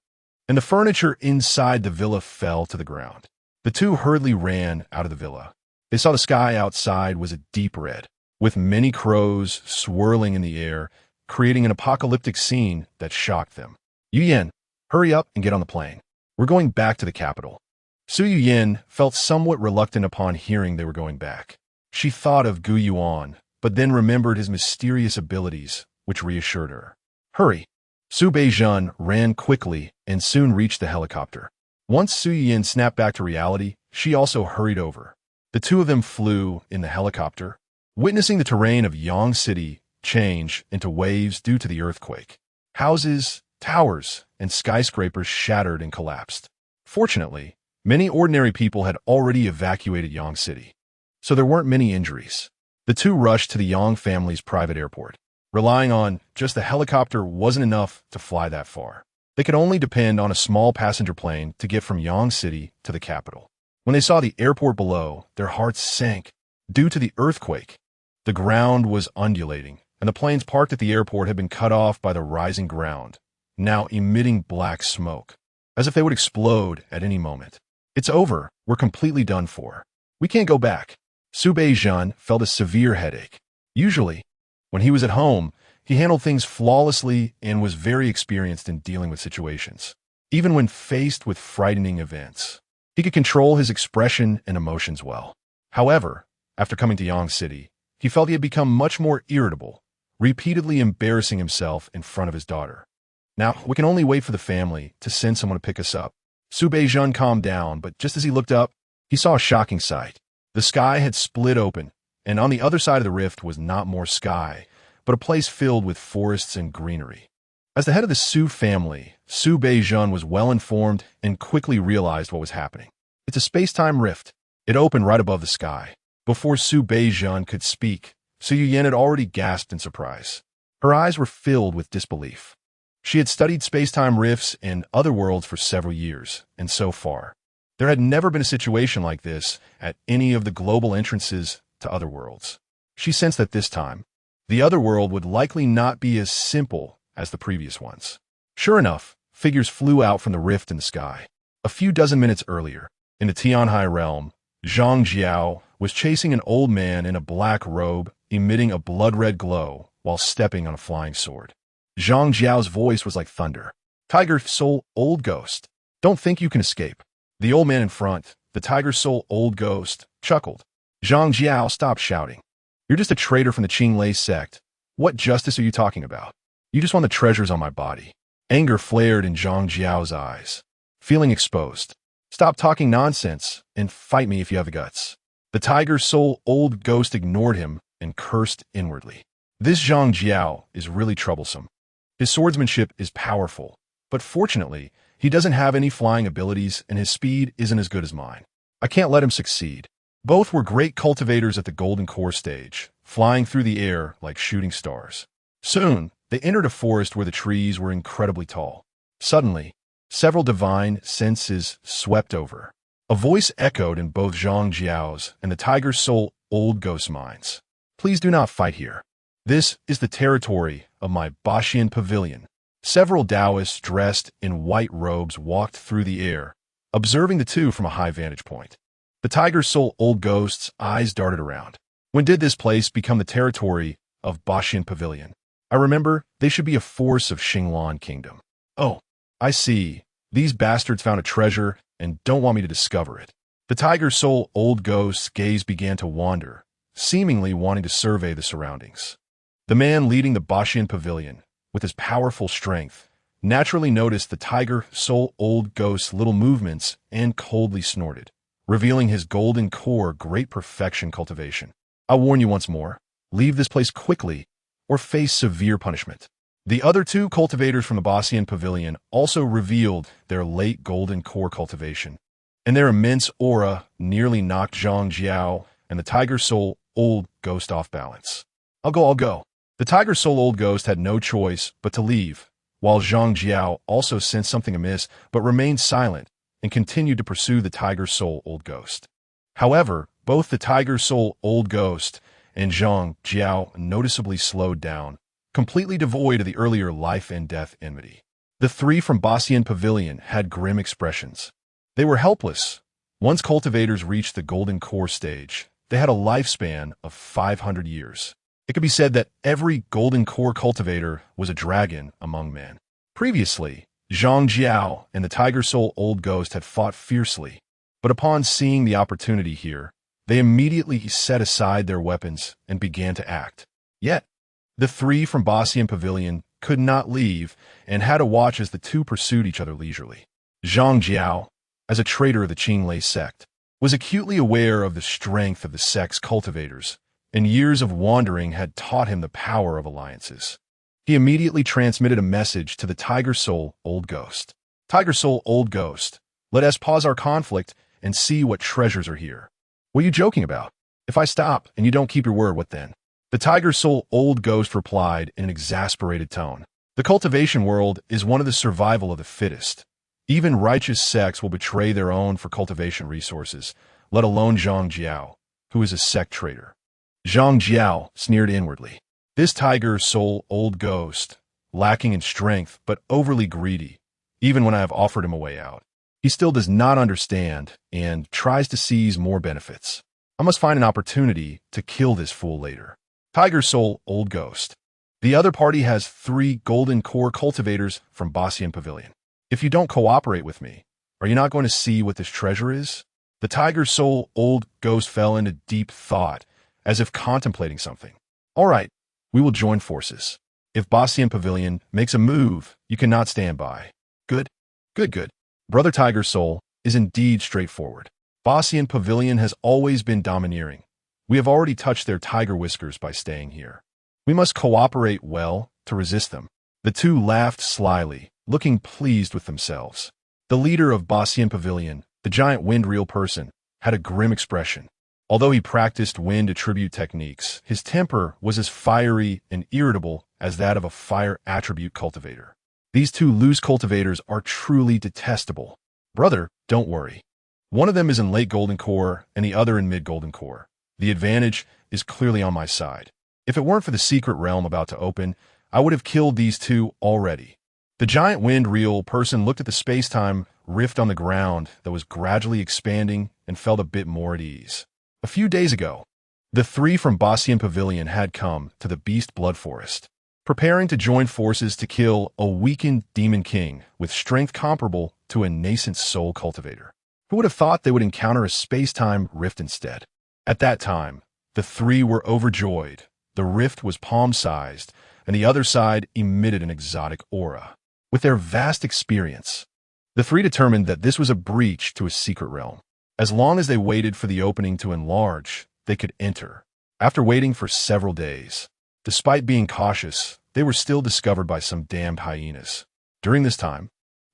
and the furniture inside the villa fell to the ground. The two hurriedly ran out of the villa. They saw the sky outside was a deep red, with many crows swirling in the air, creating an apocalyptic scene that shocked them. Yuan, hurry up and get on the plane. We're going back to the capital. Su Yuan felt somewhat reluctant upon hearing they were going back. She thought of Yuan, but then remembered his mysterious abilities, which reassured her. Hurry. Su Beijun ran quickly and soon reached the helicopter. Once Su Yuan snapped back to reality, she also hurried over. The two of them flew in the helicopter, witnessing the terrain of Yang City change into waves due to the earthquake. Houses, towers, and skyscrapers shattered and collapsed. Fortunately, many ordinary people had already evacuated Yang City, so there weren't many injuries. The two rushed to the Yang family's private airport. Relying on just the helicopter wasn't enough to fly that far. They could only depend on a small passenger plane to get from Yang City to the capital. When they saw the airport below, their hearts sank. Due to the earthquake, the ground was undulating, and the planes parked at the airport had been cut off by the rising ground, now emitting black smoke, as if they would explode at any moment. It's over. We're completely done for. We can't go back. Su Beijun felt a severe headache. Usually, when he was at home, he handled things flawlessly and was very experienced in dealing with situations. Even when faced with frightening events, he could control his expression and emotions well. However, after coming to Yang City, he felt he had become much more irritable, repeatedly embarrassing himself in front of his daughter. Now, we can only wait for the family to send someone to pick us up. Su Beijun calmed down, but just as he looked up, he saw a shocking sight. The sky had split open, and on the other side of the rift was not more sky, but a place filled with forests and greenery. As the head of the Su family, Su Beijun was well informed and quickly realized what was happening. It's a space-time rift. It opened right above the sky. Before Su Beijun could speak, Su Yuan had already gasped in surprise. Her eyes were filled with disbelief. She had studied space-time rifts in other worlds for several years, and so far, there had never been a situation like this at any of the global entrances to other worlds. She sensed that this time, the other world would likely not be as simple as the previous ones. Sure enough, figures flew out from the rift in the sky. A few dozen minutes earlier, in the Tianhai realm, Zhang Jiao was chasing an old man in a black robe, emitting a blood-red glow while stepping on a flying sword. Zhang Jiao's voice was like thunder. Tiger Soul Old Ghost, don't think you can escape. The old man in front, the Tiger Soul Old Ghost, chuckled. Zhang Jiao stopped shouting. You're just a traitor from the Qinglei sect. What justice are you talking about? You just want the treasures on my body. Anger flared in Zhang Jiao's eyes. Feeling exposed. Stop talking nonsense and fight me if you have the guts. The Tiger Soul Old Ghost ignored him and cursed inwardly. This Zhang Jiao is really troublesome. His swordsmanship is powerful, but fortunately, he doesn't have any flying abilities and his speed isn't as good as mine. I can't let him succeed. Both were great cultivators at the Golden Core stage, flying through the air like shooting stars. Soon, they entered a forest where the trees were incredibly tall. Suddenly, several divine senses swept over. A voice echoed in both Zhang Jiao's and the Tiger Soul Old Ghost minds. Please do not fight here. This is the territory of my Bashian pavilion. Several Taoists dressed in white robes walked through the air, observing the two from a high vantage point. The Tiger Soul Old Ghost's eyes darted around. When did this place become the territory of Bashian pavilion? I remember they should be a force of Xinglan Kingdom. Oh, I see. These bastards found a treasure and don't want me to discover it. The Tiger Soul Old Ghost's gaze began to wander, seemingly wanting to survey the surroundings. The man leading the Bashian pavilion, with his powerful strength, naturally noticed the Tiger Soul Old Ghost's little movements and coldly snorted, revealing his golden core great perfection cultivation. I warn you once more, leave this place quickly or face severe punishment. The other two cultivators from the Bashian pavilion also revealed their late golden core cultivation, and their immense aura nearly knocked Zhang Jiao and the Tiger Soul Old Ghost off balance. I'll go. The Tiger Soul Old Ghost had no choice but to leave, while Zhang Jiao also sensed something amiss but remained silent and continued to pursue the Tiger Soul Old Ghost. However, both the Tiger Soul Old Ghost and Zhang Jiao noticeably slowed down, completely devoid of the earlier life and death enmity. The three from Bashian Pavilion had grim expressions. They were helpless. Once cultivators reached the Golden Core stage, they had a lifespan of 500 years. It could be said that every Golden Core cultivator was a dragon among men. Previously, Zhang Jiao and the Tiger Soul Old Ghost had fought fiercely, but upon seeing the opportunity here, they immediately set aside their weapons and began to act. Yet, the three from Bashian Pavilion could not leave and had to watch as the two pursued each other leisurely. Zhang Jiao, as a traitor of the Qinglei sect, was acutely aware of the strength of the sect's cultivators, and years of wandering had taught him the power of alliances. He immediately transmitted a message to the Tiger Soul Old Ghost. Tiger Soul Old Ghost, let us pause our conflict and see what treasures are here. What are you joking about? If I stop and you don't keep your word, what then? The Tiger Soul Old Ghost replied in an exasperated tone. The cultivation world is one of the survival of the fittest. Even righteous sects will betray their own for cultivation resources, let alone Zhang Jiao, who is a sect traitor. Zhang Jiao sneered inwardly. This Tiger Soul Old Ghost, lacking in strength but overly greedy, even when I have offered him a way out. He still does not understand and tries to seize more benefits. I must find an opportunity to kill this fool later. Tiger Soul Old Ghost. The other party has 3 Golden Core cultivators from Bashian Pavilion. If you don't cooperate with me, are you not going to see what this treasure is? The Tiger Soul Old Ghost fell into deep thought, as if contemplating something. All right, we will join forces. If Bashian Pavilion makes a move, you cannot stand by. Good. Brother Tiger Soul is indeed straightforward. Bashian Pavilion has always been domineering. We have already touched their tiger whiskers by staying here. We must cooperate well to resist them. The two laughed slyly, looking pleased with themselves. The leader of Bastian Pavilion, the giant wind reel person, had a grim expression. Although he practiced wind attribute techniques, his temper was as fiery and irritable as that of a fire attribute cultivator. These two loose cultivators are truly detestable. Brother, don't worry. One of them is in late golden core and the other in mid golden core. The advantage is clearly on my side. If it weren't for the secret realm about to open, I would have killed these two already. The giant wind reel person looked at the space-time rift on the ground that was gradually expanding and felt a bit more at ease. A few days ago, the three from Bastian Pavilion had come to the Beast Blood Forest, preparing to join forces to kill a weakened demon king with strength comparable to a nascent soul cultivator. Who would have thought they would encounter a space-time rift instead? At that time, the three were overjoyed. The rift was palm-sized, and the other side emitted an exotic aura. With their vast experience, the three determined that this was a breach to a secret realm. As long as they waited for the opening to enlarge, they could enter. After waiting for several days, despite being cautious, they were still discovered by some damned hyenas. During this time,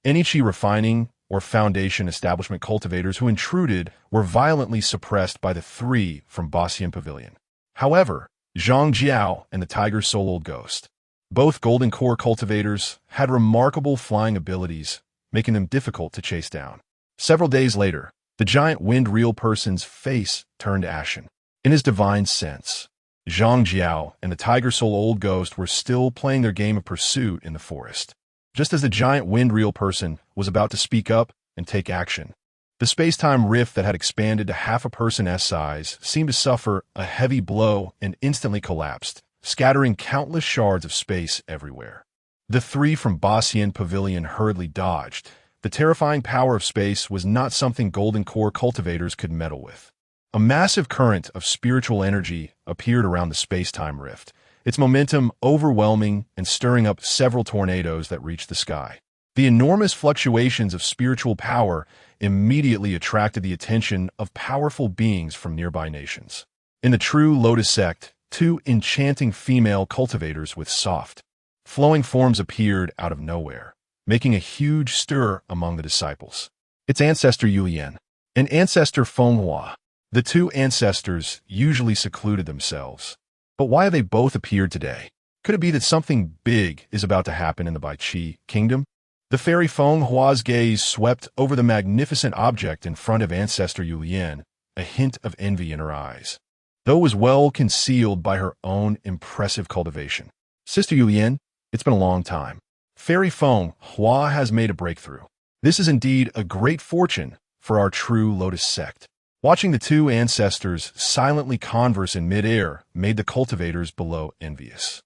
any refining or foundation establishment cultivators who intruded were violently suppressed by the three from Bastian Pavilion. However, Zhang Jiao and the Tiger Soul Old Ghost, both golden core cultivators, had remarkable flying abilities, making them difficult to chase down. Several days later, the giant wind reel person's face turned ashen. In his divine sense, Zhang Jiao and the Tiger Soul Old Ghost were still playing their game of pursuit in the forest. Just as the giant wind reel person was about to speak up and take action, the space-time rift that had expanded to half a person's size seemed to suffer a heavy blow and instantly collapsed, scattering countless shards of space everywhere. The three from Bastian Pavilion hurriedly dodged. The terrifying power of space was not something golden core cultivators could meddle with. A massive current of spiritual energy appeared around the space-time rift, its momentum overwhelming and stirring up several tornadoes that reached the sky. The enormous fluctuations of spiritual power immediately attracted the attention of powerful beings from nearby nations. In the true Lotus sect, two enchanting female cultivators with soft, flowing forms appeared out of nowhere, making a huge stir among the disciples. It's Ancestor Yuan and Ancestor Fenghua. The two ancestors usually secluded themselves. But why have they both appeared today? Could it be that something big is about to happen in the Baichi kingdom? The fairy Fenghua's gaze swept over the magnificent object in front of Ancestor Yuan, a hint of envy in her eyes, though it was well concealed by her own impressive cultivation. Sister Yuan, it's been a long time. Fairy Fenghua has made a breakthrough. This is indeed a great fortune for our true Lotus sect. Watching the two ancestors silently converse in midair made the cultivators below envious.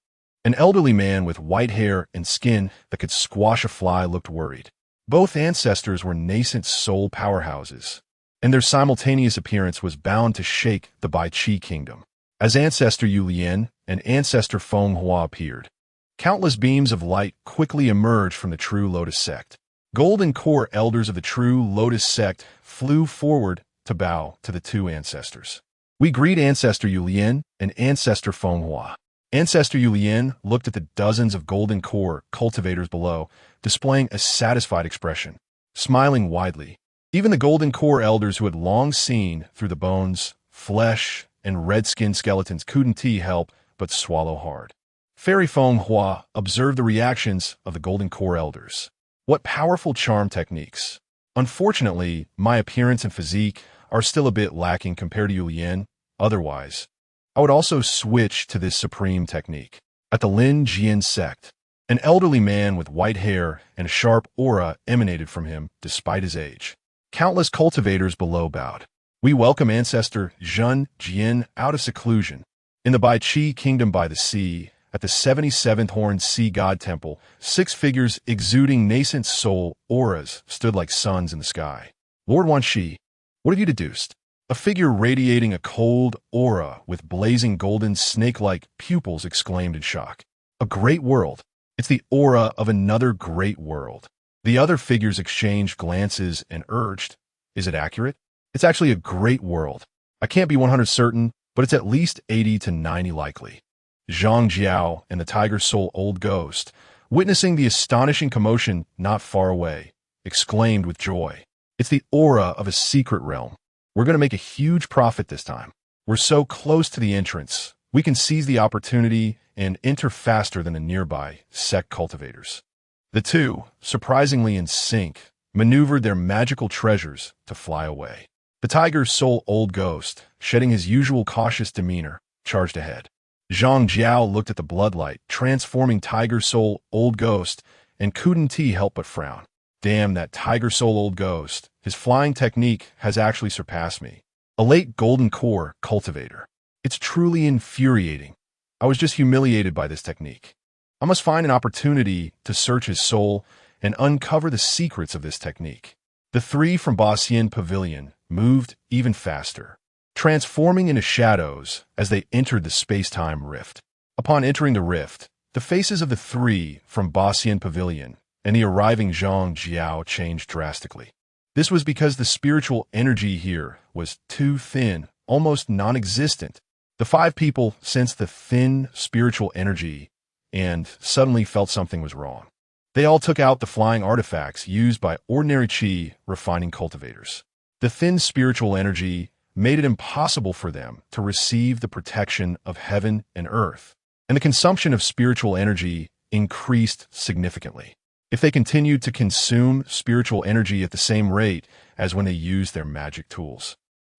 An elderly man with white hair and skin that could squash a fly looked worried. Both ancestors were nascent soul powerhouses, and their simultaneous appearance was bound to shake the Baichi kingdom. As Ancestor Yuan and Ancestor Fenghua appeared, countless beams of light quickly emerged from the true Lotus sect. Golden core elders of the true Lotus sect flew forward to bow to the two ancestors. We greet Ancestor Yuan and Ancestor Fenghua. Ancestor Yuan looked at the dozens of golden core cultivators below, displaying a satisfied expression, smiling widely. Even the golden core elders who had long seen through the bones, flesh, and red-skinned skeletons couldn't help but swallow hard. Fairy Fenghua observed the reactions of the golden core elders. What powerful charm techniques. Unfortunately, my appearance and physique are still a bit lacking compared to Yuan. Otherwise, I would also switch to this supreme technique. At the Lin Jian sect, an elderly man with white hair and a sharp aura emanated from him despite his age. Countless cultivators below bowed. We welcome Ancestor Zhun Jian out of seclusion. In the Baichi kingdom by the sea, at the 77th Horned Sea God Temple, 6 figures exuding nascent soul auras stood like suns in the sky. Lord Wanshi, what have you deduced? A figure radiating a cold aura with blazing golden snake-like pupils exclaimed in shock. A great world. It's the aura of another great world. The other figures exchanged glances and urged, is it accurate? It's actually a great world. I can't be 100 certain, but it's at least 80 to 90 likely. Zhang Jiao and the Tiger Soul Old Ghost witnessing the astonishing commotion not far away, exclaimed with joy. It's the aura of a secret realm. We're going to make a huge profit this time. We're so close to the entrance, we can seize the opportunity and enter faster than the nearby sect cultivators. The two, surprisingly in sync, maneuvered their magical treasures to fly away. The tiger's soul old ghost, shedding his usual cautious demeanor, charged ahead. Zhang Jiao looked at the bloodlight, transforming tiger soul old ghost, and couldn't help but frown. Damn, that tiger soul old ghost. His flying technique has actually surpassed me. A late golden core cultivator. It's truly infuriating. I was just humiliated by this technique. I must find an opportunity to search his soul and uncover the secrets of this technique. The three from Bassian Pavilion moved even faster, transforming into shadows as they entered the space-time rift. Upon entering the rift, the faces of the three from Bassian Pavilion and the arriving Zhang Jiao changed drastically. This was because the spiritual energy here was too thin, almost non-existent. The five people sensed the thin spiritual energy and suddenly felt something was wrong. They all took out the flying artifacts used by ordinary chi refining cultivators. The thin spiritual energy made it impossible for them to receive the protection of heaven and earth, and the consumption of spiritual energy increased significantly. If they continued to consume spiritual energy at the same rate as when they used their magic tools,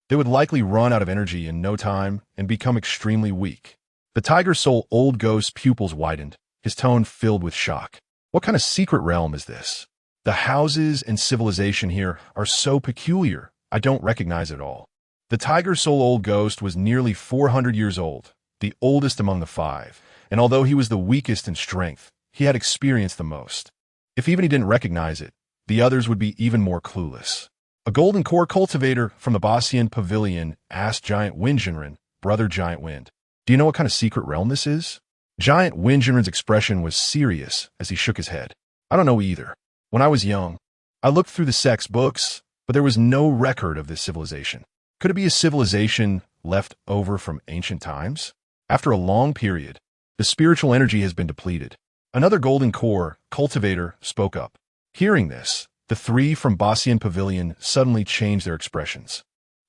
they would likely run out of energy in no time and become extremely weak. The tiger soul old ghost's pupils widened, his tone filled with shock. What kind of secret realm is this? The houses and civilization here are so peculiar, I don't recognize it all. The tiger soul old ghost was nearly 400 years old, the oldest among the five, and although he was the weakest in strength, he had experienced the most. If even he didn't recognize it, the others would be even more clueless. A golden core cultivator from the Bassian Pavilion asked Giant Windjinren, brother Giant Wind, "Do you know what kind of secret realm this is?" Giant Windjinren's expression was serious as he shook his head. "I don't know either. When I was young, I looked through the sect's books, but there was no record of this civilization. Could it be a civilization left over from ancient times? After a long period, the spiritual energy has been depleted." Another golden core cultivator spoke up. Hearing this, the three from Bassian Pavilion suddenly changed their expressions.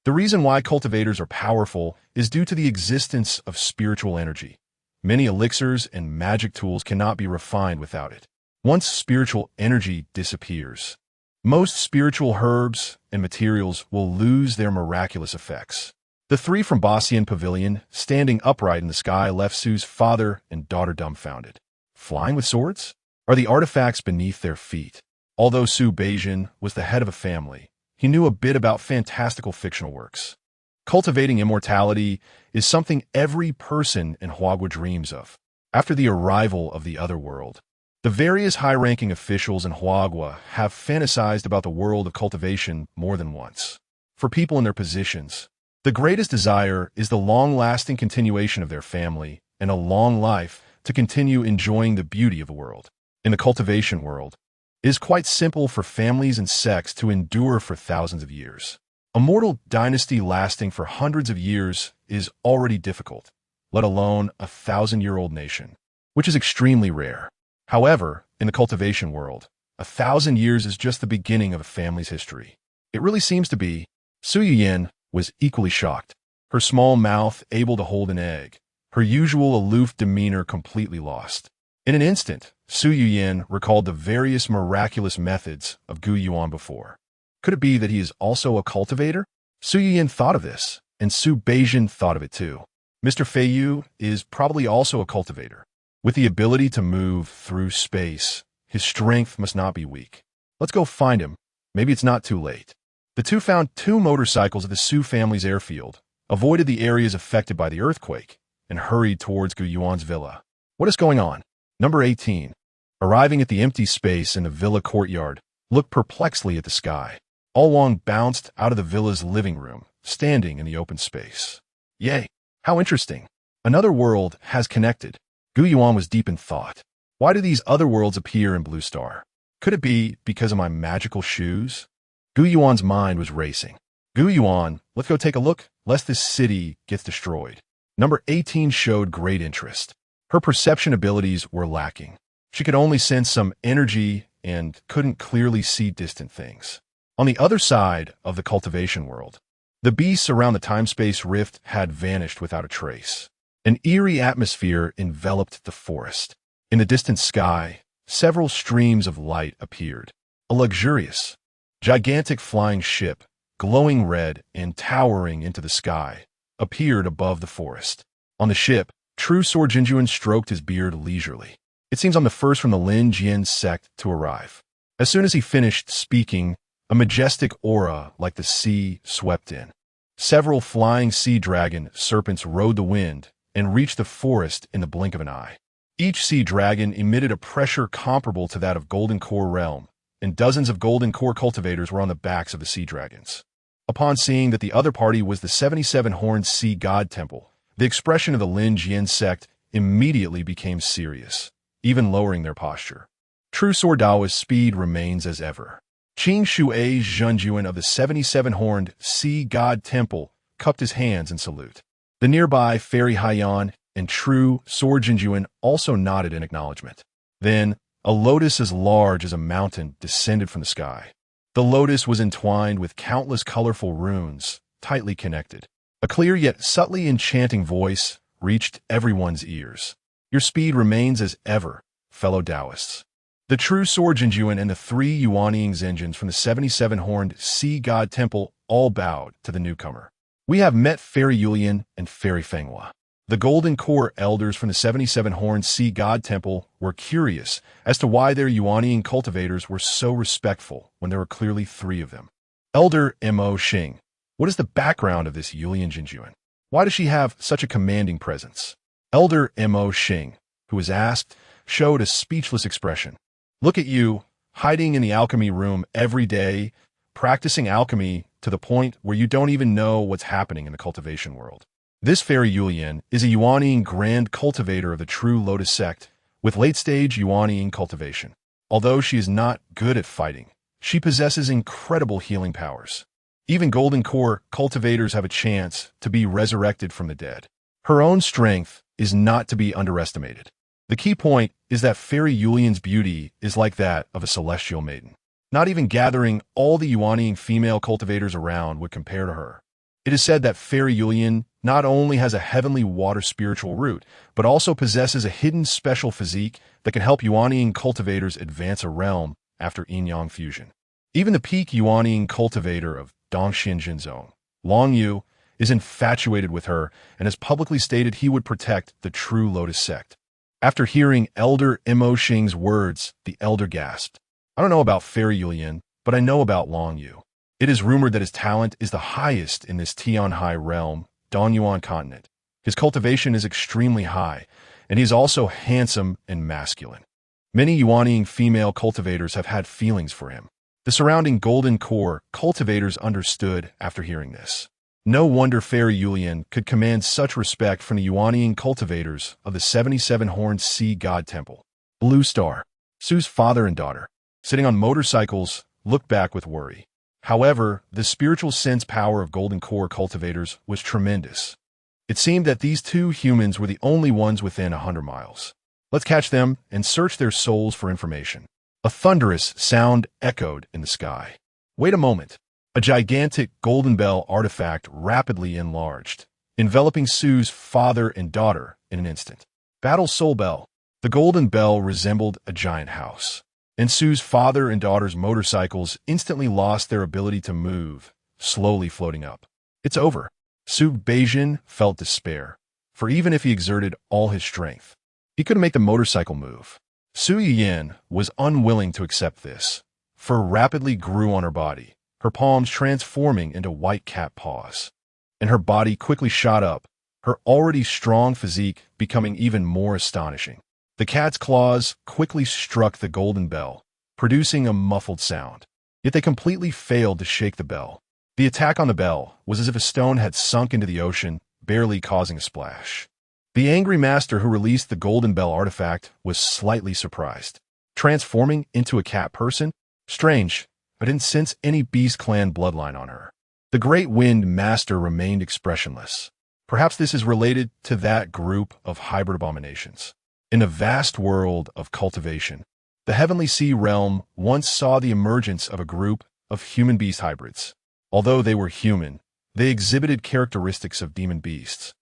The reason why cultivators are powerful is due to the existence of spiritual energy. Many elixirs and magic tools cannot be refined without it. Once spiritual energy disappears, most spiritual herbs and materials will lose their miraculous effects. The three from Bassian Pavilion, standing upright in the sky, left Su's father and daughter dumbfounded. Flying with swords? Are the artifacts beneath their feet? Although Su Beijian was the head of a family, he knew a bit about fantastical fictional works. Cultivating immortality is something every person in Huagua dreams of. After the arrival of the other world, the various high-ranking officials in Huagua have fantasized about the world of cultivation more than once. For people in their positions, the greatest desire is the long-lasting continuation of their family and a long life to continue enjoying the beauty of the world. In the cultivation world, it is quite simple for families and sects to endure for thousands of years. A mortal dynasty lasting for hundreds of years is already difficult, let alone a 1,000-year-old nation, which is extremely rare. However, in the cultivation world, 1,000 years is just the beginning of a family's history. It really seems to be. Su Yuyan was equally shocked, her small mouth able to hold an egg, her usual aloof demeanor completely lost. In an instant, Su Yuyan recalled the various miraculous methods of Gu Yuan before. Could it be that he is also a cultivator? Su Yuyan thought of this, and Su Beijian thought of it too. Mr. Feiyu is probably also a cultivator. With the ability to move through space, his strength must not be weak. Let's go find him. Maybe it's not too late. The two found 2 motorcycles at the Su family's airfield, avoided the areas affected by the earthquake, and hurried towards Gu Yuan's villa. What is going on? Number 18. Arriving at the empty space in the villa courtyard, looked perplexedly at the sky. Arlong bounced out of the villa's living room, standing in the open space. Yay! How interesting. Another world has connected. Gu Yuan was deep in thought. Why do these other worlds appear in Blue Star? Could it be because of my magical shoes? Gu Yuan's mind was racing. Gu Yuan, let's go take a look, lest this city gets destroyed. Number 18 showed great interest. Her perception abilities were lacking. She could only sense some energy and couldn't clearly see distant things. On the other side of the cultivation world, the beasts around the time-space rift had vanished without a trace. An eerie atmosphere enveloped the forest. In the distant sky, several streams of light appeared. A luxurious, gigantic flying ship, glowing red and towering into the sky, appeared above the forest. On the ship, true source.He stroked his beard leisurely. It seems I'm the first from the Lin Jian sect to arrive. As soon as he finished speaking, a majestic aura like the sea swept in. Several flying sea dragon serpents rode the wind and reached the forest in the blink of an eye. Each sea dragon emitted a pressure comparable to that of Golden Core realm, and dozens of Golden Core cultivators were on the backs of the sea dragons. Upon seeing that the other party was the 77-horned sea god temple, the expression of the Lin Jian sect immediately became serious, even lowering their posture. True Sword Daoist speed remains as ever. Qing Shuai Zhenjuan of the 77-horned sea god temple cupped his hands in salute. The nearby Fairy Haiyan and True Sword Zhenjuan also nodded in acknowledgement. Then, a lotus as large as a mountain descended from the sky. The lotus was entwined with countless colorful runes, tightly connected. A clear yet subtly enchanting voice reached everyone's ears. Your speed remains as ever, fellow Taoists. The true Sword Zhenjuan and the 3 Yuan engines from the 77-horned sea god temple all bowed to the newcomer. We have met Fairy Yulian and Fairy Fenghua. The Golden Core elders from the 77-horned sea god temple were curious as to why their Yuan cultivators were so respectful when there were clearly 3 of them. Elder Mo Xing, what is the background of this Yulian Zhenjuan? Why does she have such a commanding presence? Elder Mo Xing, who was asked, showed a speechless expression. Look at you, hiding in the alchemy room every day, practicing alchemy to the point where you don't even know what's happening in the cultivation world. This Fairy Yulian is a Yuan grand cultivator of the true Lotus sect, with late-stage Yuan cultivation. Although she is not good at fighting, she possesses incredible healing powers. Even Golden Core cultivators have a chance to be resurrected from the dead. Her own strength is not to be underestimated. The key point is that Fairy Yulian's beauty is like that of a celestial maiden. Not even gathering all the Yuan female cultivators around would compare to her. It is said that Fairy Yulian not only has a heavenly water spiritual root, but also possesses a hidden special physique that can help Yuan cultivators advance a realm after yin-yang fusion. Even the peak Yuan cultivator of Dongxian Zone, Long Yu, is infatuated with her and has publicly stated he would protect the true Lotus sect. After hearing Elder Mo Xing's words, the elder gasped. I don't know about Fairy Yulian, but I know about Long Yu. It is rumored that his talent is the highest in this Tianhai realm, Donyuan continent. His cultivation is extremely high, and he is also handsome and masculine. Many Yuan female cultivators have had feelings for him. The surrounding Golden Core cultivators understood after hearing this. No wonder Fairy Yulian could command such respect from the Yuan cultivators of the 77-horned sea god temple. Blue Star, Su's father and daughter, sitting on motorcycles, looked back with worry. However, the spiritual sense power of Golden Core cultivators was tremendous. It seemed that these 2 humans were the only ones within 100 miles. Let's catch them and search their souls for information. A thunderous sound echoed in the sky. Wait a moment. A gigantic golden bell artifact rapidly enlarged, enveloping Su's father and daughter in an instant. Battle Soul Bell. The golden bell resembled a giant house, and Su's father and daughter's motorcycles instantly lost their ability to move, slowly floating up. It's over. Su Beijing felt despair, for even if he exerted all his strength, he couldn't make the motorcycle move. Su Yin was unwilling to accept this. Fur rapidly grew on her body, her palms transforming into white cat paws, and her body quickly shot up, her already strong physique becoming even more astonishing. The cat's claws quickly struck the golden bell, producing a muffled sound. Yet they completely failed to shake the bell. The attack on the bell was as if a stone had sunk into the ocean, barely causing a splash. The angry master who released the golden bell artifact was slightly surprised. Transforming into a cat person? Strange. I didn't sense any Beast Clan bloodline on her. The Great Wind Master remained expressionless. Perhaps this is related to that group of hybrid abominations. In a vast world of cultivation, the Heavenly Sea realm once saw the emergence of a group of human-beast hybrids. Although they were human, they exhibited characteristics of demon beasts,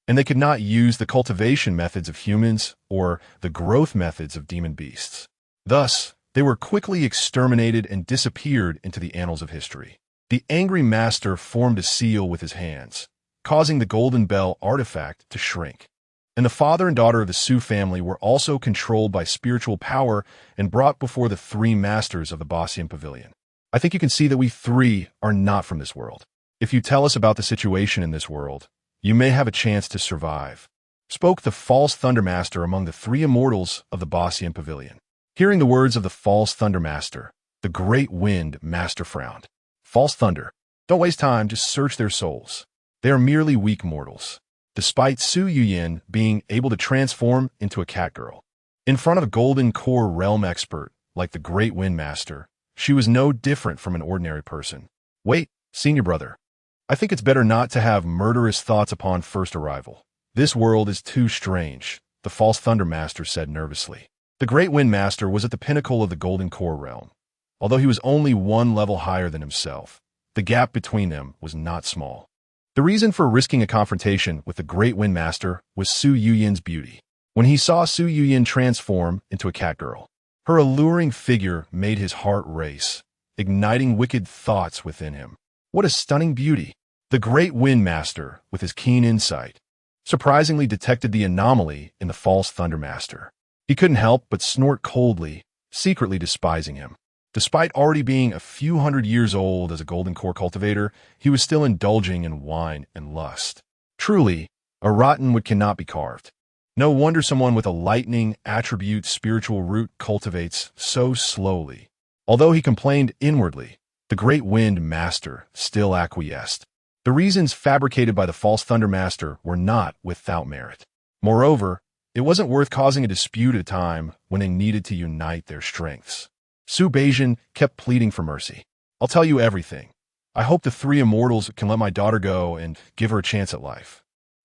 and they could not use the cultivation methods of humans or the growth methods of demon beasts. Thus, they were quickly exterminated and disappeared into the annals of history. The angry master formed a seal with his hands, causing the Golden Bell artifact to shrink. And the father and daughter of the Su family were also controlled by spiritual power and brought before the three masters of the Bossian Pavilion. I think you can see that we three are not from this world. If you tell us about the situation in this world, you may have a chance to survive, spoke the false Thundermaster among the three immortals of the Bossian Pavilion. Hearing the words of the false Thundermaster, the great Wind Master frowned. False Thunder, don't waste time, just search their souls. They are merely weak mortals, despite Su Yuyin being able to transform into a cat girl. In front of a Golden Core realm expert like the Great Wind Master, she was no different from an ordinary person. Wait, senior brother. I think it's better not to have murderous thoughts upon first arrival. This world is too strange, the false Thunder Master said nervously. The Great Wind Master was at the pinnacle of the Golden Core realm. Although he was only one level higher than himself, the gap between them was not small. The reason for risking a confrontation with the Great Wind Master was Su Yuyin's beauty. When he saw Su Yuyin transform into a cat girl, her alluring figure made his heart race, igniting wicked thoughts within him. What a stunning beauty! The Great Wind Master, with his keen insight, surprisingly detected the anomaly in the false Thunder Master. He couldn't help but snort coldly, secretly despising him. Despite already being a few hundred years old as a Golden Core cultivator, he was still indulging in wine and lust. Truly, a rotten wood cannot be carved. No wonder someone with a lightning attribute spiritual root cultivates so slowly. Although he complained inwardly, the Great Wind Master still acquiesced. The reasons fabricated by the false Thunder Master were not without merit. Moreover, it wasn't worth causing a dispute at a time when they needed to unite their strengths. Su Beijing kept pleading for mercy. I'll tell you everything. I hope the three immortals can let my daughter go and give her a chance at life.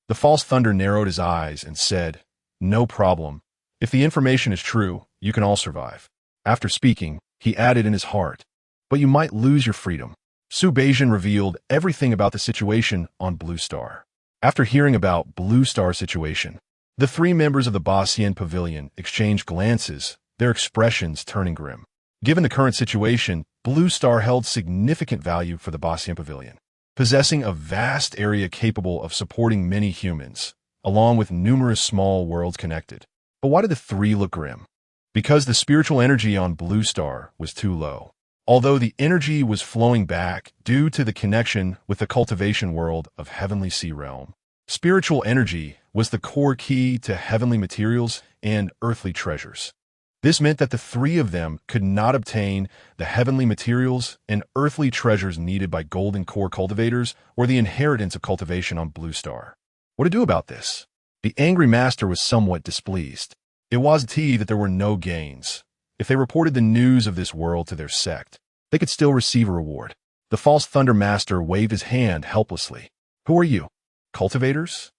The false Thunder narrowed his eyes and said, no problem. If the information is true, you can all survive. After speaking, he added in his heart, but you might lose your freedom. Su Beijing revealed everything about the situation on Blue Star. After hearing about Blue Star's situation, the three members of the Bossian Pavilion exchanged glances, their expressions turning grim. Given the current situation, Blue Star held significant value for the Bossian Pavilion, possessing a vast area capable of supporting many humans, along with numerous small worlds connected. But why did the three look grim? Because the spiritual energy on Blue Star was too low. Although the energy was flowing back due to the connection with the cultivation world of Heavenly Sea Realm, spiritual energy was the core key to heavenly materials and earthly treasures. This meant that the three of them could not obtain the heavenly materials and earthly treasures needed by Golden Core cultivators or the inheritance of cultivation on Blue Star. What to do about this? The angry master was somewhat displeased. It was that there were no gains. If they reported the news of this world to their sect, they could still receive a reward. The false Thunder Master waved his hand helplessly. Who are you? Cultivators?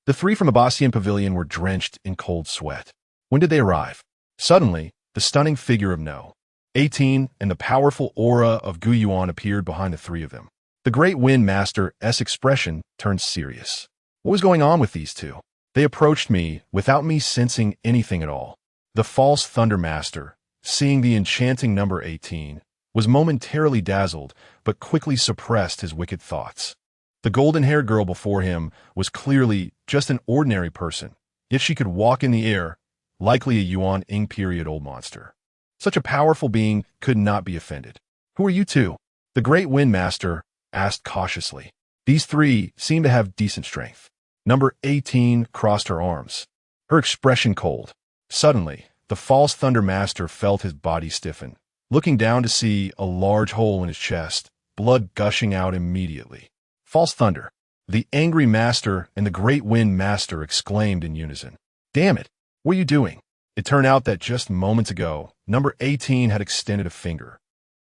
The three from the Bossian Pavilion were drenched in cold sweat. When did they arrive? Suddenly, the stunning figure of No. 18 and the powerful aura of Yuan appeared behind the three of them. The Great Wind Master's expression turned serious. What was going on with these two? They approached me without me sensing anything at all. The false Thunder Master, seeing the enchanting number 18, was momentarily dazzled but quickly suppressed his wicked thoughts. The golden-haired girl before him was clearly just an ordinary person, yet she could walk in the air, likely a Yuan Ing period-old monster. Such a powerful being could not be offended. Who are you two? The Great Wind Master asked cautiously. These three seemed to have decent strength. Number 18 crossed her arms, her expression cold. Suddenly, the false Thunder Master felt his body stiffen, looking down to see a large hole in his chest, blood gushing out immediately. False Thunder. The angry master and the Great Wind Master exclaimed in unison. Damn it! What are you doing? It turned out that just moments ago, number 18 had extended a finger,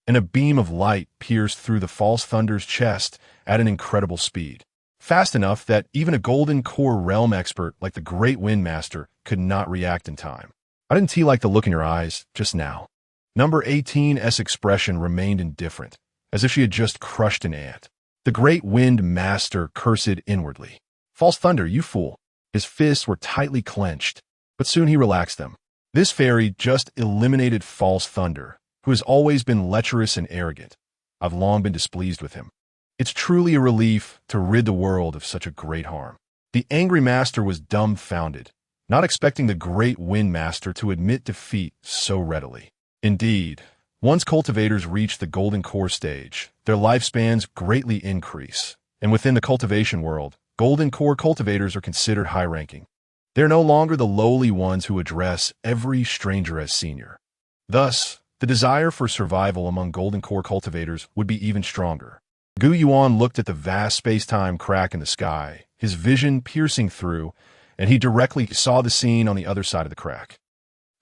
and a beam of light pierced through the false Thunder's chest at an incredible speed. fast enough that even a Golden Core realm expert like the Great Wind Master could not react in time. I didn't like the look in your eyes just now. Number 18's expression remained indifferent, as if she had just crushed an ant. The Great Wind Master cursed inwardly. False thunder, you fool. His fists were tightly clenched, but soon he relaxed them. This fairy just eliminated False Thunder, who has always been lecherous and arrogant. I've long been displeased with him. It's truly a relief to rid the world of such a great harm. The angry master was dumbfounded, not expecting the Great Wind Master to admit defeat so readily. Indeed, once cultivators reach the Golden Core stage, their lifespans greatly increase, and within the cultivation world, Golden Core cultivators are considered high-ranking. They're no longer the lowly ones who address every stranger as senior. Thus, the desire for survival among Golden Core cultivators would be even stronger. Yuan looked at the vast space-time crack in the sky, his vision piercing through, and he directly saw the scene on the other side of the crack.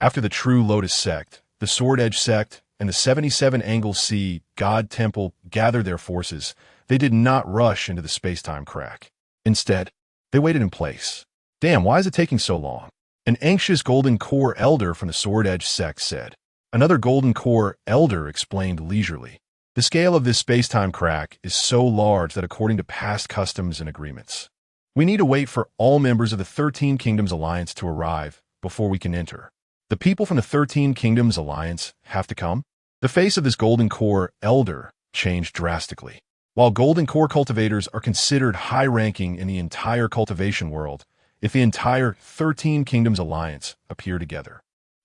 After the True Lotus sect, the Sword Edge sect, and the 77 Angle Sea God Temple gathered their forces, they did not rush into the space-time crack. Instead, they waited in place. Damn, why is it taking so long? An anxious Golden Core elder from the Sword Edge sect said. Another Golden Core elder explained leisurely. The scale of this space-time crack is so large that according to past customs and agreements, we need to wait for all members of the 13 Kingdoms Alliance to arrive before we can enter. The people from the 13 Kingdoms Alliance have to come? The face of this Golden Core elder changed drastically. While Golden Core cultivators are considered high-ranking in the entire cultivation world, if the entire 13 Kingdoms Alliance appear together,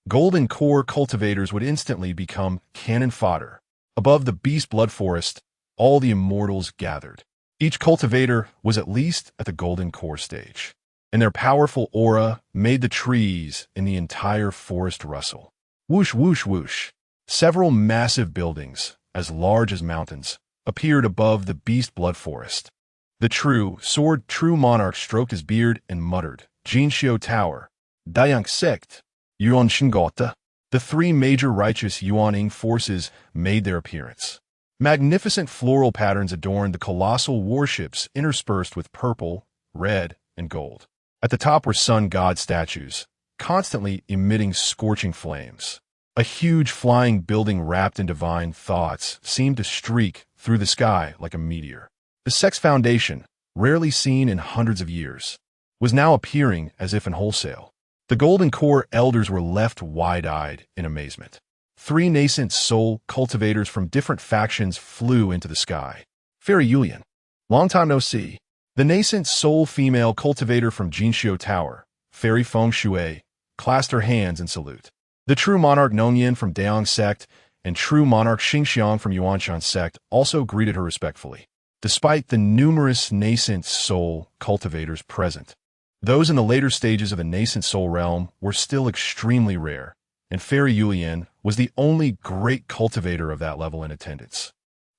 Golden Core cultivators would instantly become cannon fodder. Above the Beast Blood Forest, all the immortals gathered. Each cultivator was at least at the Golden Core stage, and their powerful aura made the trees in the entire forest rustle. Whoosh, whoosh, whoosh. Several massive buildings, as large as mountains, appeared above the Beast Blood Forest. The true monarch stroked his beard and muttered, Jinxiu Tower, Dayang Sect, Yuan Shingota. The three major righteous Yuaning forces made their appearance. Magnificent floral patterns adorned the colossal warships interspersed with purple, red, and gold. At the top were sun god statues, constantly emitting scorching flames. A huge flying building wrapped in divine thoughts seemed to streak through the sky like a meteor. The Sex Foundation, rarely seen in hundreds of years, was now appearing as if in wholesale. The Golden Core elders were left wide-eyed in amazement. Three nascent soul cultivators from different factions flew into the sky. Fairy Yuan, long time no see. The nascent soul female cultivator from Jinxiu Tower, Fairy Feng Shui, clasped her hands in salute. The true monarch Nongyan from Daong sect and true monarch Xingxiang from Yuanshan sect also greeted her respectfully. Despite the numerous nascent soul cultivators present, those in the later stages of the nascent soul realm were still extremely rare, and Fairy Yuan was the only great cultivator of that level in attendance.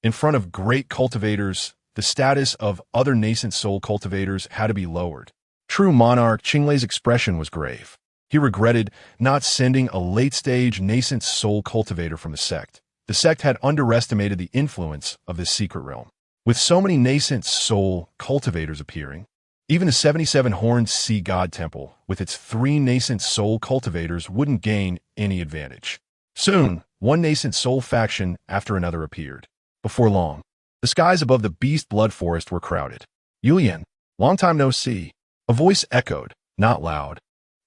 In front of great cultivators, the status of other nascent soul cultivators had to be lowered. True monarch Qinglei's expression was grave. He regretted not sending a late-stage nascent soul cultivator from the sect. The sect had underestimated the influence of this secret realm. With so many nascent soul cultivators appearing, even the 77-horned sea god temple, with its three nascent soul cultivators, wouldn't gain any advantage. Soon, one nascent soul faction after another appeared. Before long, the skies above the Beast Blood Forest were crowded. Yuan, long time no see. A voice echoed, not loud,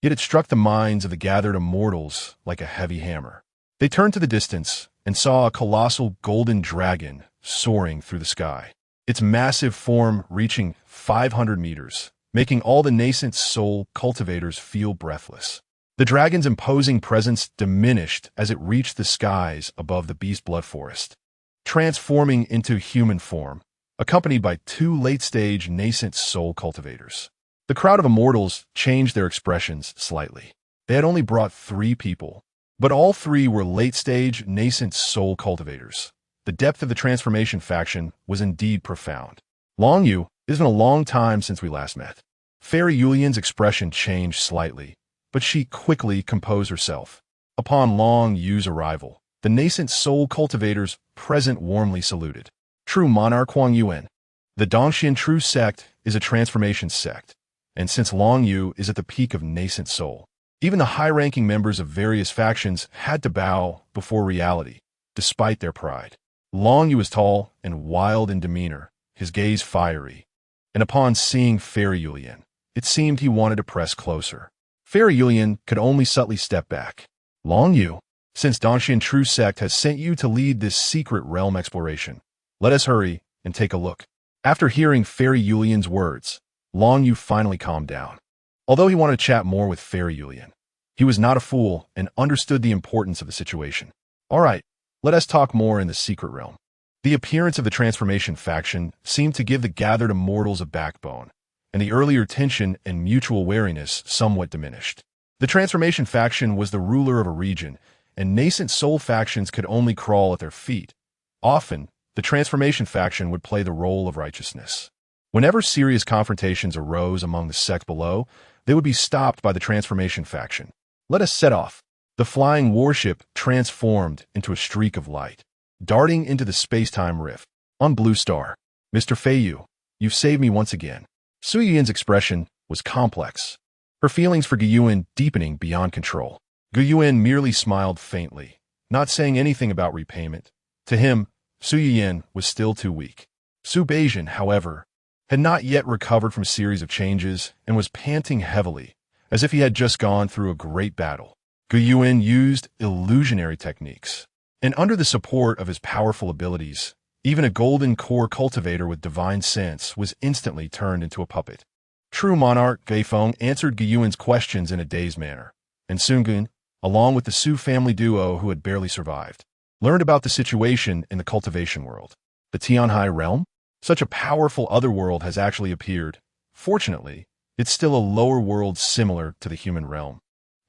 yet it struck the minds of the gathered immortals like a heavy hammer. They turned to the distance and saw a colossal golden dragon soaring through the sky, its massive form reaching 500 meters, making all the nascent soul cultivators feel breathless. The dragon's imposing presence diminished as it reached the skies above the Beast Blood Forest, transforming into human form, accompanied by two late-stage nascent soul cultivators. The crowd of immortals changed their expressions slightly. They had only brought 3 people, but all 3 were late-stage nascent soul cultivators. The depth of the transformation faction was indeed profound. Long Yu, it's been a long time since we last met. Fairy Yulian's expression changed slightly, but she quickly composed herself. Upon Long Yu's arrival, the nascent soul cultivators present warmly saluted. True monarch Huang Yuan. The Dongxian True Sect is a transformation sect, and since Long Yu is at the peak of nascent soul, even the high-ranking members of various factions had to bow before reality, despite their pride. Long Yu was tall and wild in demeanor, his gaze fiery, and upon seeing Fairy Yuan, it seemed he wanted to press closer. Fairy Yuan could only subtly step back. Long Yu, since Danshan True Sect has sent you to lead this secret realm exploration, let us hurry and take a look. After hearing Fairy Yulian's words, Long Yu finally calmed down. Although he wanted to chat more with Fairy Yulian, he was not a fool and understood the importance of the situation. All right, let us talk more in the secret realm. The appearance of the transformation faction seemed to give the gathered immortals a backbone, and the earlier tension and mutual wariness somewhat diminished. The transformation faction was the ruler of a region, and nascent soul factions could only crawl at their feet. Often, the transformation faction would play the role of righteousness. Whenever serious confrontations arose among the sect below, they would be stopped by the transformation faction. Let us set off. The flying warship transformed into a streak of light, darting into the space-time rift. On Blue Star, Mr. Feiyu, you've saved me once again. Su Yuan's expression was complex, her feelings for Yuan deepening beyond control. Yuan merely smiled faintly, not saying anything about repayment. To him, Su Yuan was still too weak. Su Beijian, however, had not yet recovered from a series of changes and was panting heavily, as if he had just gone through a great battle. Yuan used illusionary techniques, and under the support of his powerful abilities, even a golden core cultivator with divine sense was instantly turned into a puppet. True monarch Geifeng answered Yuan's questions in a dazed manner, and Sungun, along with the Su family duo who had barely survived, learned about the situation in the cultivation world. The Tianhai realm? Such a powerful other world has actually appeared. Fortunately, it's still a lower world similar to the human realm.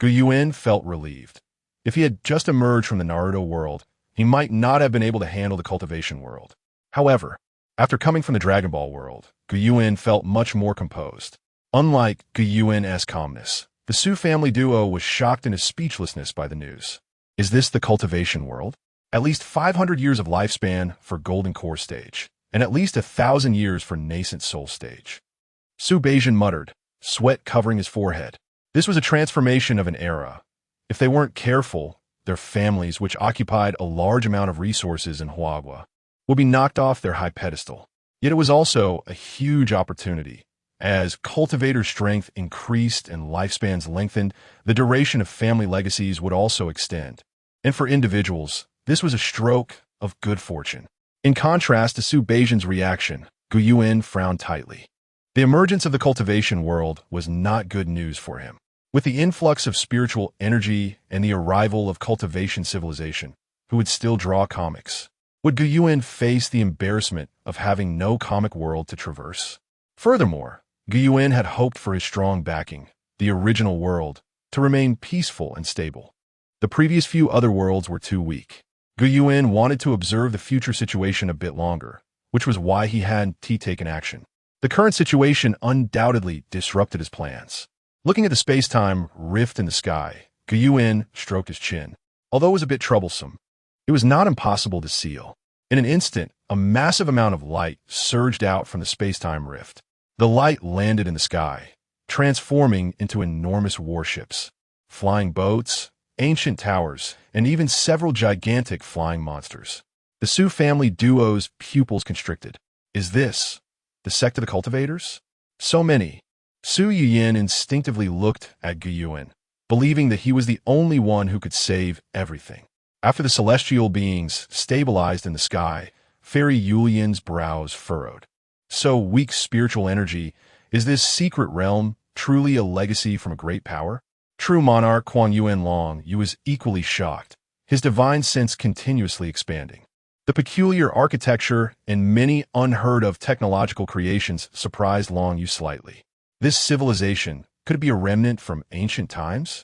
Yuan felt relieved. If he had just emerged from the Naruto world, he might not have been able to handle the cultivation world. However, after coming from the Dragon Ball world, Yuan felt much more composed. Unlike Yuan's calmness, the Su family duo was shocked into speechlessness by the news. Is this the cultivation world? At least 500 years of lifespan for Golden Core stage, and at least 1,000 years for Nascent Soul stage. Su Beijian muttered, sweat covering his forehead. This was a transformation of an era. If they weren't careful, their families, which occupied a large amount of resources in Huagua, would be knocked off their high pedestal. Yet it was also a huge opportunity. As cultivator strength increased and lifespans lengthened, the duration of family legacies would also extend. And for individuals, this was a stroke of good fortune. In contrast to Su Beijian's reaction, Yuan frowned tightly. The emergence of the cultivation world was not good news for him. With the influx of spiritual energy and the arrival of cultivation civilization, who would still draw comics, would Yuan face the embarrassment of having no comic world to traverse? Furthermore, Yuan had hoped for his strong backing, the original world, to remain peaceful and stable. The previous few other worlds were too weak. Yuan wanted to observe the future situation a bit longer, which was why he hadn't taken action. The current situation undoubtedly disrupted his plans. Looking at the space-time rift in the sky, Yuan stroked his chin. Although it was a bit troublesome, it was not impossible to seal. In an instant, a massive amount of light surged out from the space-time rift. The light landed in the sky, transforming into enormous warships, flying boats, ancient towers, and even several gigantic flying monsters. The Su family duo's pupils constricted. Is this the sect of the cultivators? So many. Su Yuan instinctively looked at Yuan, believing that he was the only one who could save everything. After the celestial beings stabilized in the sky, Fairy Yulian's brows furrowed. So weak spiritual energy, is this secret realm truly a legacy from a great power? True monarch Quan Yuan Long Yu was equally shocked, his divine sense continuously expanding. The peculiar architecture and many unheard-of technological creations surprised Long Yu slightly. This civilization, could it be a remnant from ancient times?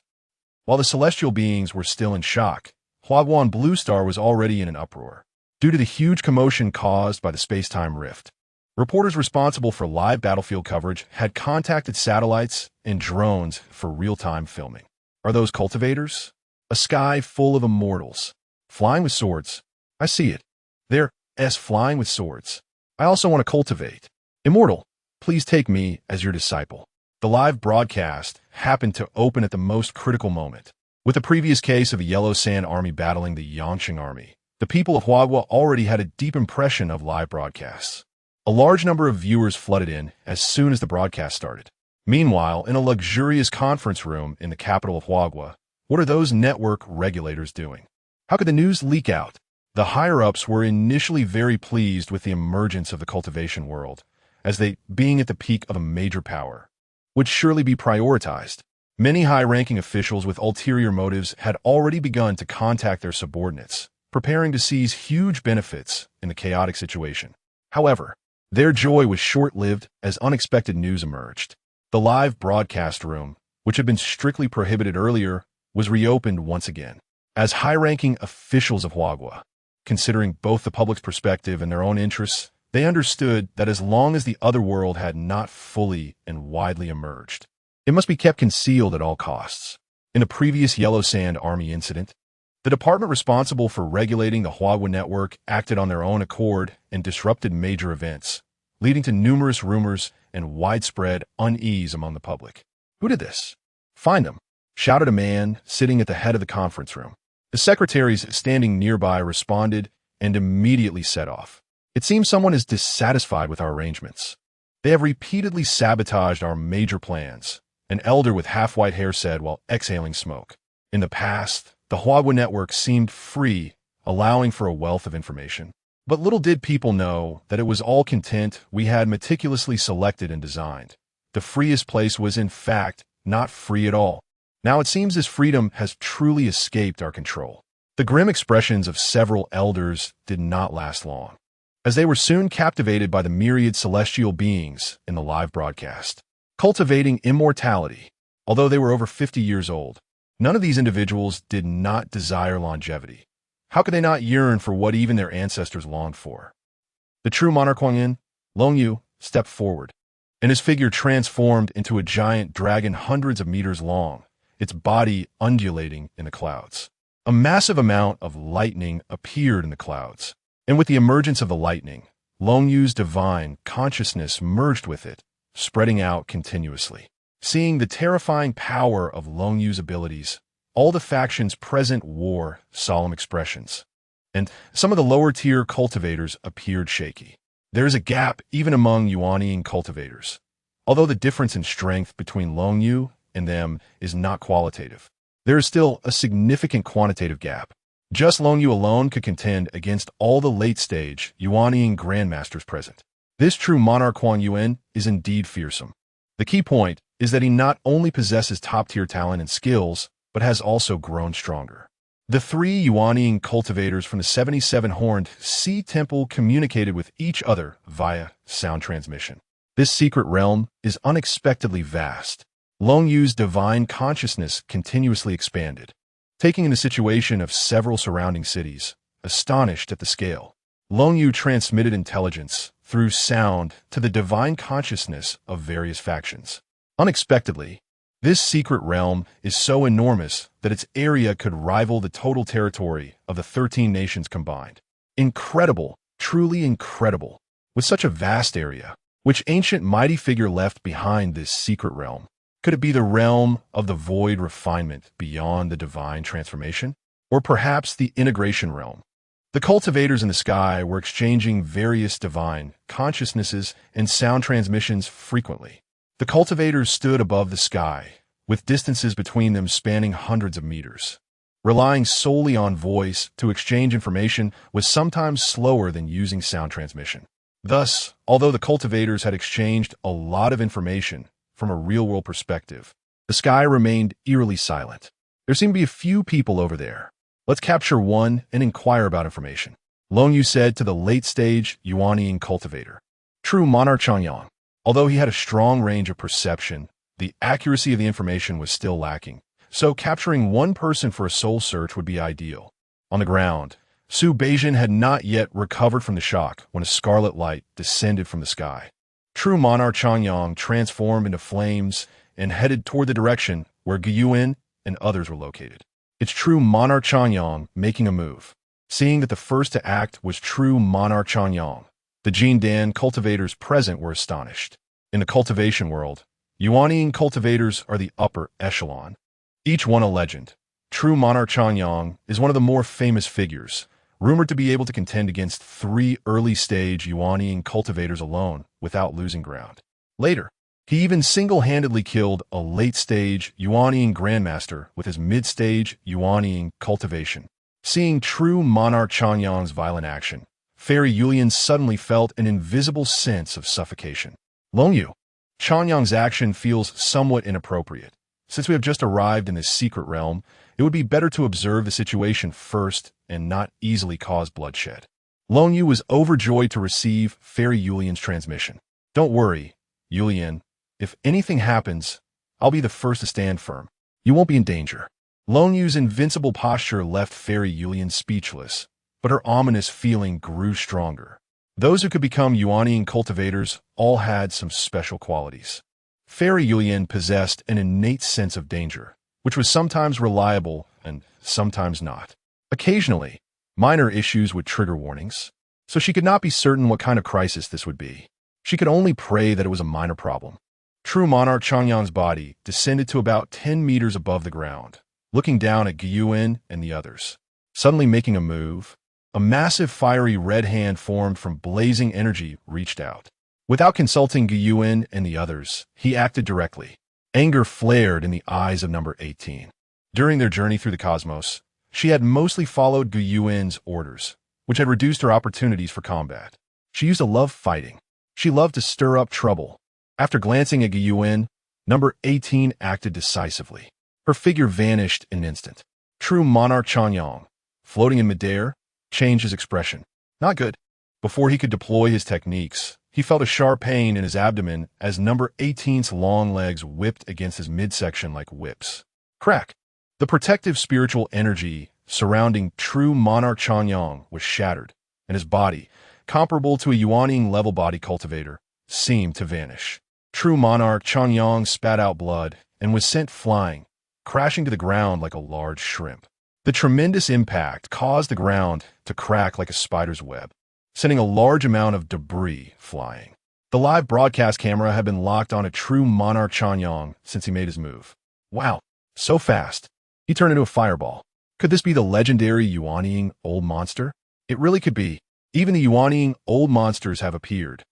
While the celestial beings were still in shock, Huaguan Blue Star was already in an uproar, due to the huge commotion caused by the space-time rift. Reporters responsible for live battlefield coverage had contacted satellites and drones for real-time filming. Are those cultivators? A sky full of immortals, flying with swords. I see it. They're flying with swords. I also want to cultivate. Immortal. Please take me as your disciple. The live broadcast happened to open at the most critical moment. With the previous case of a Yellow Sand army battling the Yangqing army, the people of Huagua already had a deep impression of live broadcasts. A large number of viewers flooded in as soon as the broadcast started. Meanwhile, in a luxurious conference room in the capital of Huagua, what are those network regulators doing? How could the news leak out? The higher-ups were initially very pleased with the emergence of the cultivation world, as they, being at the peak of a major power, would surely be prioritized. Many high-ranking officials with ulterior motives had already begun to contact their subordinates, preparing to seize huge benefits in the chaotic situation. However, their joy was short-lived as unexpected news emerged. The live broadcast room, which had been strictly prohibited earlier, was reopened once again. As high-ranking officials of Huagua, considering both the public's perspective and their own interests, they understood that as long as the other world had not fully and widely emerged, it must be kept concealed at all costs. In the previous Yellow Sand Army incident, the department responsible for regulating the Huagua network acted on their own accord and disrupted major events, leading to numerous rumors and widespread unease among the public. Who did this? Find them, shouted a man sitting at the head of the conference room. The secretaries standing nearby responded and immediately set off. It seems someone is dissatisfied with our arrangements. They have repeatedly sabotaged our major plans, an elder with half-white hair said while exhaling smoke. In the past, the Huagua network seemed free, allowing for a wealth of information. But little did people know that it was all content we had meticulously selected and designed. The freest place was, in fact, not free at all. Now it seems this freedom has truly escaped our control. The grim expressions of several elders did not last long, as they were soon captivated by the myriad celestial beings in the live broadcast. Cultivating immortality, although they were over 50 years old, none of these individuals did not desire longevity. How could they not yearn for what even their ancestors longed for? The true monarch Long Yu, stepped forward, and his figure transformed into a giant dragon hundreds of meters long, its body undulating in the clouds. A massive amount of lightning appeared in the clouds, and with the emergence of the lightning, Long Yu's divine consciousness merged with it, spreading out continuously. Seeing the terrifying power of Long Yu's abilities, all the factions present wore solemn expressions, and some of the lower-tier cultivators appeared shaky. There is a gap even among Yuanian cultivators, although the difference in strength between Long Yu and them is not qualitative. There is still a significant quantitative gap. Just Long Yu alone could contend against all the late-stage Yuanian grandmasters present. This true monarch Yuan is indeed fearsome. The key point is that he not only possesses top-tier talent and skills, but has also grown stronger. The three Yuanian cultivators from the 77-horned Sea Temple communicated with each other via sound transmission. This secret realm is unexpectedly vast. Long Yu's divine consciousness continuously expanded, taking in the situation of several surrounding cities, astonished at the scale. Long Yu transmitted intelligence through sound to the divine consciousness of various factions. Unexpectedly, this secret realm is so enormous that its area could rival the total territory of the 13 nations combined. Incredible, truly incredible. With such a vast area, which ancient mighty figure left behind this secret realm? Could it be the realm of the void refinement beyond the divine transformation? Or perhaps the integration realm? The cultivators in the sky were exchanging various divine consciousnesses and sound transmissions frequently. The cultivators stood above the sky, with distances between them spanning hundreds of meters. Relying solely on voice to exchange information was sometimes slower than using sound transmission. Thus, although the cultivators had exchanged a lot of information from a real-world perspective, the sky remained eerily silent. There seemed to be a few people over there. Let's capture one and inquire about information, Long Yu said to the late-stage Yuanian cultivator. True monarch Changyang. Although he had a strong range of perception, the accuracy of the information was still lacking, so capturing one person for a soul search would be ideal. On the ground, Su Beijing had not yet recovered from the shock when a scarlet light descended from the sky. True monarch Changyang transformed into flames and headed toward the direction where Gyuan and others were located. It's true monarch Changyang making a move. Seeing that the first to act was true monarch Changyang, the Jindan cultivators present were astonished. In the cultivation world, Yuan cultivators are the upper echelon. Each one a legend. True monarch Chanyang is one of the more famous figures, rumored to be able to contend against 3 early-stage Yuan cultivators alone without losing ground. Later, he even single-handedly killed a late-stage Yuan grandmaster with his mid-stage Yuan cultivation. Seeing true monarch Chanyang's violent action, Fairy Yulian suddenly felt an invisible sense of suffocation. Longyu, Chanyang's action feels somewhat inappropriate. Since we have just arrived in this secret realm, it would be better to observe the situation first and not easily cause bloodshed. Longyu was overjoyed to receive Fairy Yulian's transmission. Don't worry, Yulian. If anything happens, I'll be the first to stand firm. You won't be in danger. Longyu's invincible posture left Fairy Yulian speechless, but her ominous feeling grew stronger. Those who could become Yuan cultivators all had some special qualities. Fairy Yulian possessed an innate sense of danger, which was sometimes reliable and sometimes not. Occasionally, minor issues would trigger warnings, so she could not be certain what kind of crisis this would be. She could only pray that it was a minor problem. True monarch Changyang's body descended to about 10 meters above the ground, looking down at Yuan and the others. Suddenly making a move, a massive fiery red hand formed from blazing energy reached out. Without consulting Yuan and the others, he acted directly. Anger flared in the eyes of number 18. During their journey through the cosmos, she had mostly followed Yuan's orders, which had reduced her opportunities for combat. She used to love fighting. She loved to stir up trouble. After glancing at Yuan, number 18 acted decisively. Her figure vanished in an instant. True monarch Chanyang, floating in midair, changed his expression. Not good. Before he could deploy his techniques, he felt a sharp pain in his abdomen as number 18's long legs whipped against his midsection like whips. Crack! The protective spiritual energy surrounding true monarch Chanyang was shattered, and his body, comparable to a Yuan-level body cultivator, seemed to vanish. True monarch Chanyang spat out blood and was sent flying, crashing to the ground like a large shrimp. The tremendous impact caused the ground to crack like a spider's web, sending a large amount of debris flying. The live broadcast camera had been locked on a true monarch Chanyang since he made his move. Wow, so fast. He turned into a fireball. Could this be the legendary Yuan old monster? It really could be. Even the Yuan old monsters have appeared.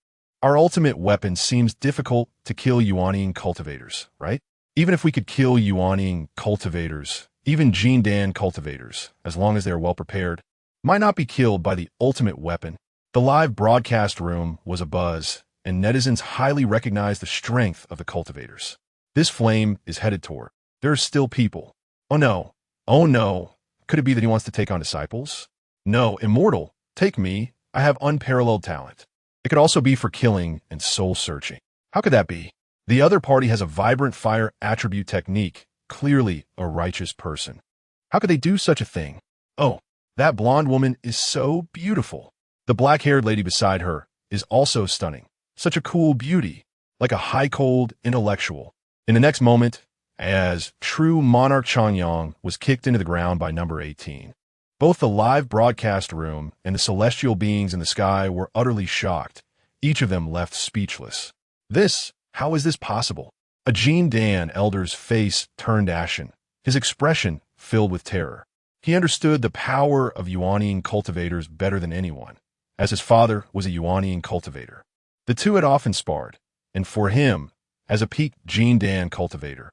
Our ultimate weapon seems difficult to kill Yuan cultivators, right? Even if we could kill Yuan cultivators, even Jindan cultivators, as long as they are well prepared, might not be killed by the ultimate weapon. The live broadcast room was abuzz, and netizens highly recognized the strength of the cultivators. This flame is headed toward. There are still people. Oh no. Oh no. Could it be that he wants to take on disciples? No, immortal. Take me. I have unparalleled talent. It could also be for killing and soul-searching. How could that be? The other party has a vibrant fire attribute technique, clearly a righteous person. How could they do such a thing? Oh, that blonde woman is so beautiful. The black-haired lady beside her is also stunning. Such a cool beauty, like a high-cold intellectual. In the next moment, as true monarch Chanyang was kicked into the ground by number 18. Both the live broadcast room and the celestial beings in the sky were utterly shocked, each of them left speechless. How is this possible? A Jindan elder's face turned ashen, his expression filled with terror. He understood the power of Yuan cultivators better than anyone, as his father was a Yuan cultivator. The two had often sparred, and for him, as a peak Jindan cultivator,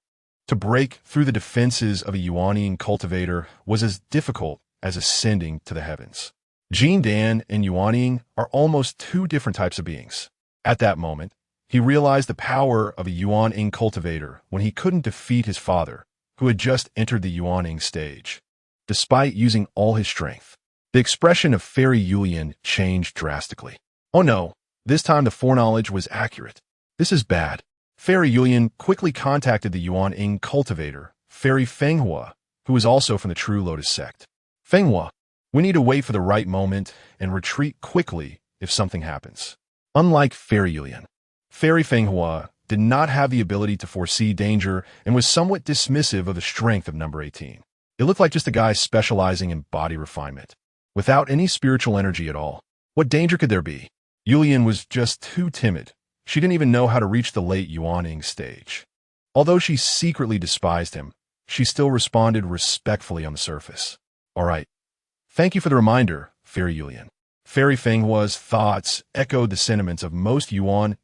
to break through the defenses of a Yuan cultivator was as difficult as ascending to the heavens. Jindan and Yuan are almost two different types of beings. At that moment, he realized the power of a Yuan cultivator when he couldn't defeat his father, who had just entered the Yuan stage. Despite using all his strength, the expression of Fairy Yulian changed drastically. Oh no, this time the foreknowledge was accurate. This is bad. Fairy Yulian quickly contacted the Yuan cultivator, Fairy Fenghua, who was also from the True Lotus sect. Fenghua, we need to wait for the right moment and retreat quickly if something happens. Unlike Fairy Yulian, Fairy Fenghua did not have the ability to foresee danger and was somewhat dismissive of the strength of number 18. It looked like just a guy specializing in body refinement, without any spiritual energy at all. What danger could there be? Yulian was just too timid, She didn't even know how to reach the late Yuan stage. Although she secretly despised him, she still responded respectfully on the surface. All right. Thank you for the reminder, Fairy Yulian. Fairy Fenghua's thoughts echoed the sentiments of most Yuan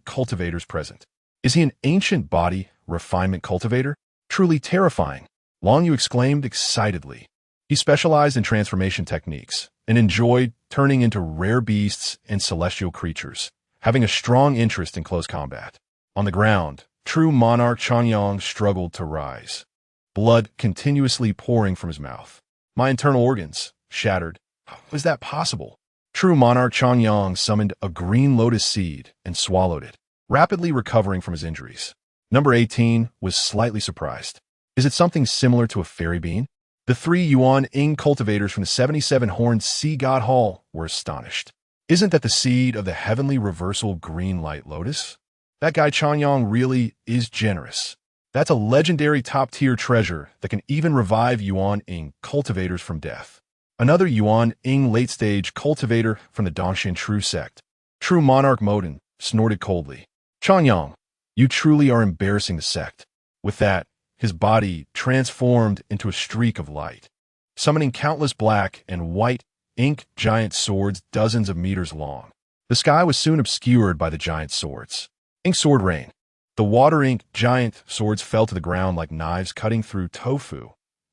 cultivators present. Is he an ancient body refinement cultivator? Truly terrifying, Long Yu exclaimed excitedly. He specialized in transformation techniques and enjoyed turning into rare beasts and celestial creatures, having a strong interest in close combat. On the ground, true monarch Changyang struggled to rise, blood continuously pouring from his mouth. My internal organs shattered. How was that possible? True monarch Changyang summoned a green lotus seed and swallowed it, rapidly recovering from his injuries. Number 18 was slightly surprised. Is it something similar to a fairy bean? The 3 Yuan cultivators from the 77-horned sea god hall were astonished. Isn't that the seed of the heavenly reversal green light lotus? That guy Changyang really is generous. That's a legendary top-tier treasure that can even revive Yuan cultivators from death. Another Yuan late-stage cultivator from the Dongxian True sect, True Monarch Modin, snorted coldly. Changyang, you truly are embarrassing the sect. With that, his body transformed into a streak of light, summoning countless black and white ink giant swords dozens of meters long. The sky was soon obscured by the giant swords. Ink sword rain. The water ink giant swords fell to the ground like knives cutting through tofu,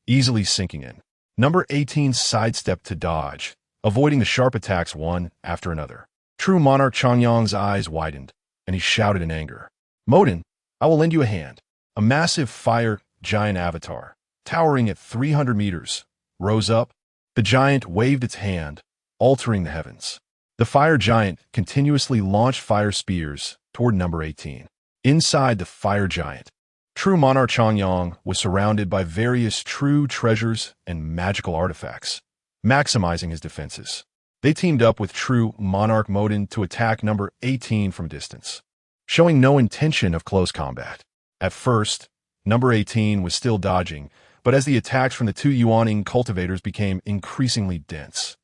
easily sinking in. Number 18 sidestepped to dodge, avoiding the sharp attacks one after another. True Monarch Changyang's eyes widened, and he shouted in anger. Modin, I will lend you a hand. A massive fire giant avatar, towering at 300 meters, rose up. The giant waved its hand, altering the heavens. The fire giant continuously launched fire spears toward number 18. Inside the fire giant, True Monarch Changyang was surrounded by various true treasures and magical artifacts, maximizing his defenses. They teamed up with True Monarch Modin to attack number 18 from distance, showing no intention of close combat. At first, number 18 was still dodging, but as the attacks from the 2 Yuan cultivators became increasingly dense,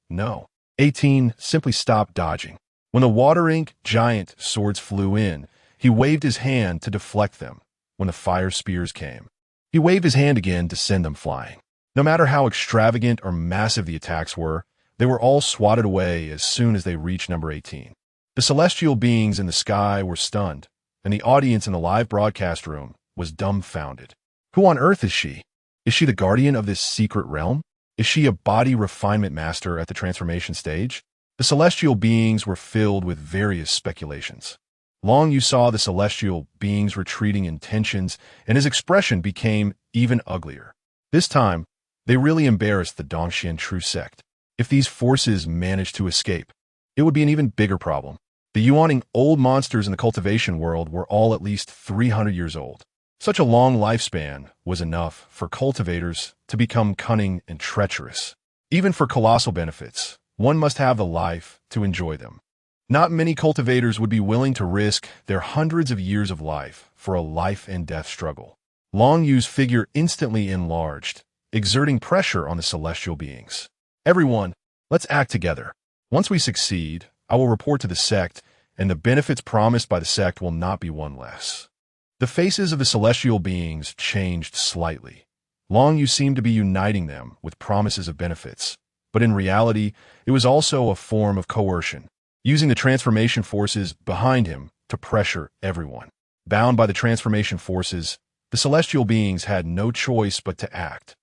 18 simply stopped dodging. When the water ink giant swords flew in, he waved his hand to deflect them. When the fire spears came, he waved his hand again to send them flying. No matter how extravagant or massive the attacks were, they were all swatted away as soon as they reached number 18. The celestial beings in the sky were stunned, and the audience in the live broadcast room was dumbfounded. Who on earth is she? Is she the guardian of this secret realm? Is she a body refinement master at the transformation stage? The celestial beings were filled with various speculations. Long Yu saw the celestial beings retreating in tensions, and his expression became even uglier. This time, they really embarrassed the Dongxian True sect. If these forces managed to escape, it would be an even bigger problem. The Yuan old monsters in the cultivation world were all at least 300 years old. Such a long lifespan was enough for cultivators to become cunning and treacherous. Even for colossal benefits, one must have the life to enjoy them. Not many cultivators would be willing to risk their hundreds of years of life for a life-and-death struggle. Long Yu's figure instantly enlarged, exerting pressure on the celestial beings. Everyone, let's act together. Once we succeed, I will report to the sect, and the benefits promised by the sect will not be one less. The faces of the celestial beings changed slightly. Long Yu seemed to be uniting them with promises of benefits, but in reality, it was also a form of coercion, using the transformation forces behind him to pressure everyone. Bound by the transformation forces, the celestial beings had no choice but to act.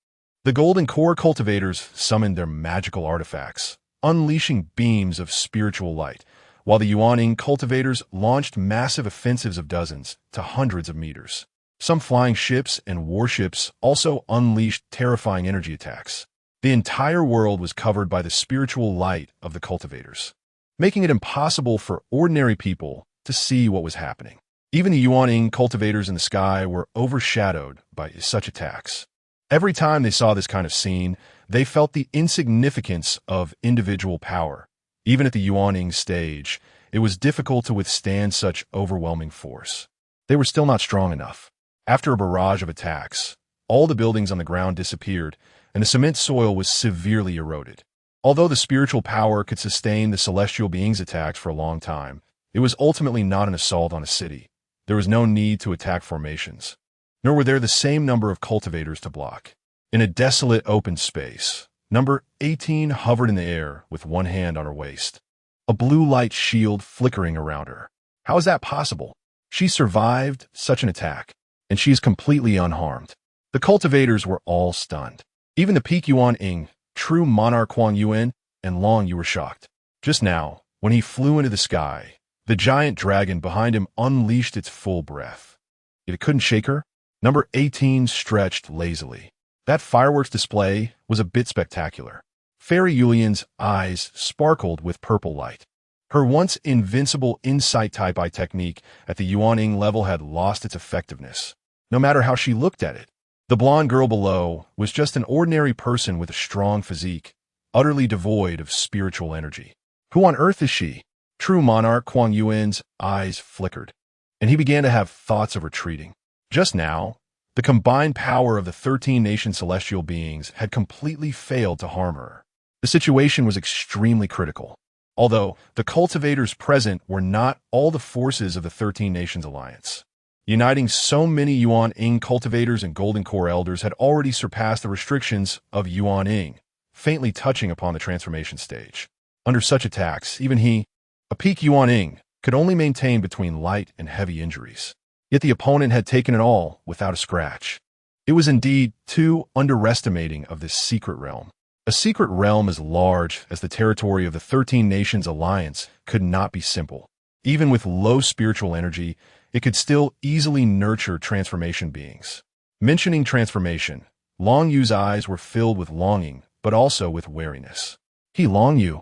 The golden core cultivators summoned their magical artifacts, unleashing beams of spiritual light, while the Yuan cultivators launched massive offensives of dozens to hundreds of meters. Some flying ships and warships also unleashed terrifying energy attacks. The entire world was covered by the spiritual light of the cultivators, making it impossible for ordinary people to see what was happening. Even the Yuan cultivators in the sky were overshadowed by such attacks. Every time they saw this kind of scene, they felt the insignificance of individual power. Even at the Yuan stage, it was difficult to withstand such overwhelming force. They were still not strong enough. After a barrage of attacks, all the buildings on the ground disappeared, and the cement soil was severely eroded. Although the spiritual power could sustain the celestial beings' attacks for a long time, It was ultimately not an assault on a city. There was no need to attack formations, nor were there the same number of cultivators to block. In a desolate open space, number 18 hovered in the air with one hand on her waist, a blue light shield flickering around her. How is that possible? She survived such an attack, and she is completely unharmed. The cultivators were all stunned. Even the peak Yuan Ing, true monarch Huang Yuan, and Long Yu were shocked. Just now, when he flew into the sky, the giant dragon behind him unleashed its full breath. Yet it couldn't shake her. Number 18 stretched lazily. That fireworks display was a bit spectacular. Fairy Yulian's eyes sparkled with purple light. Her once invincible insight-type eye technique at the Yuan Ing level had lost its effectiveness, no matter how she looked at it. The blonde girl below was just an ordinary person with a strong physique, utterly devoid of spiritual energy. Who on earth is she? True monarch Huang Yuan's eyes flickered, and he began to have thoughts of retreating. Just now, the combined power of the 13-nation celestial beings had completely failed to harm her. The situation was extremely critical. Although the cultivators present were not all the forces of the 13 Nations Alliance. Uniting so many Yuan Ing cultivators and Golden Core elders had already surpassed the restrictions of Yuan Ing, faintly touching upon the transformation stage. Under such attacks, even he, a peak Yuan Ing, could only maintain between light and heavy injuries. Yet the opponent had taken it all without a scratch. It was indeed too underestimating of this secret realm. A secret realm as large as the territory of the 13 Nations Alliance could not be simple. Even with low spiritual energy, it could still easily nurture transformation beings. Mentioning transformation, Long Yu's eyes were filled with longing, but also with wariness. He, Long Yu,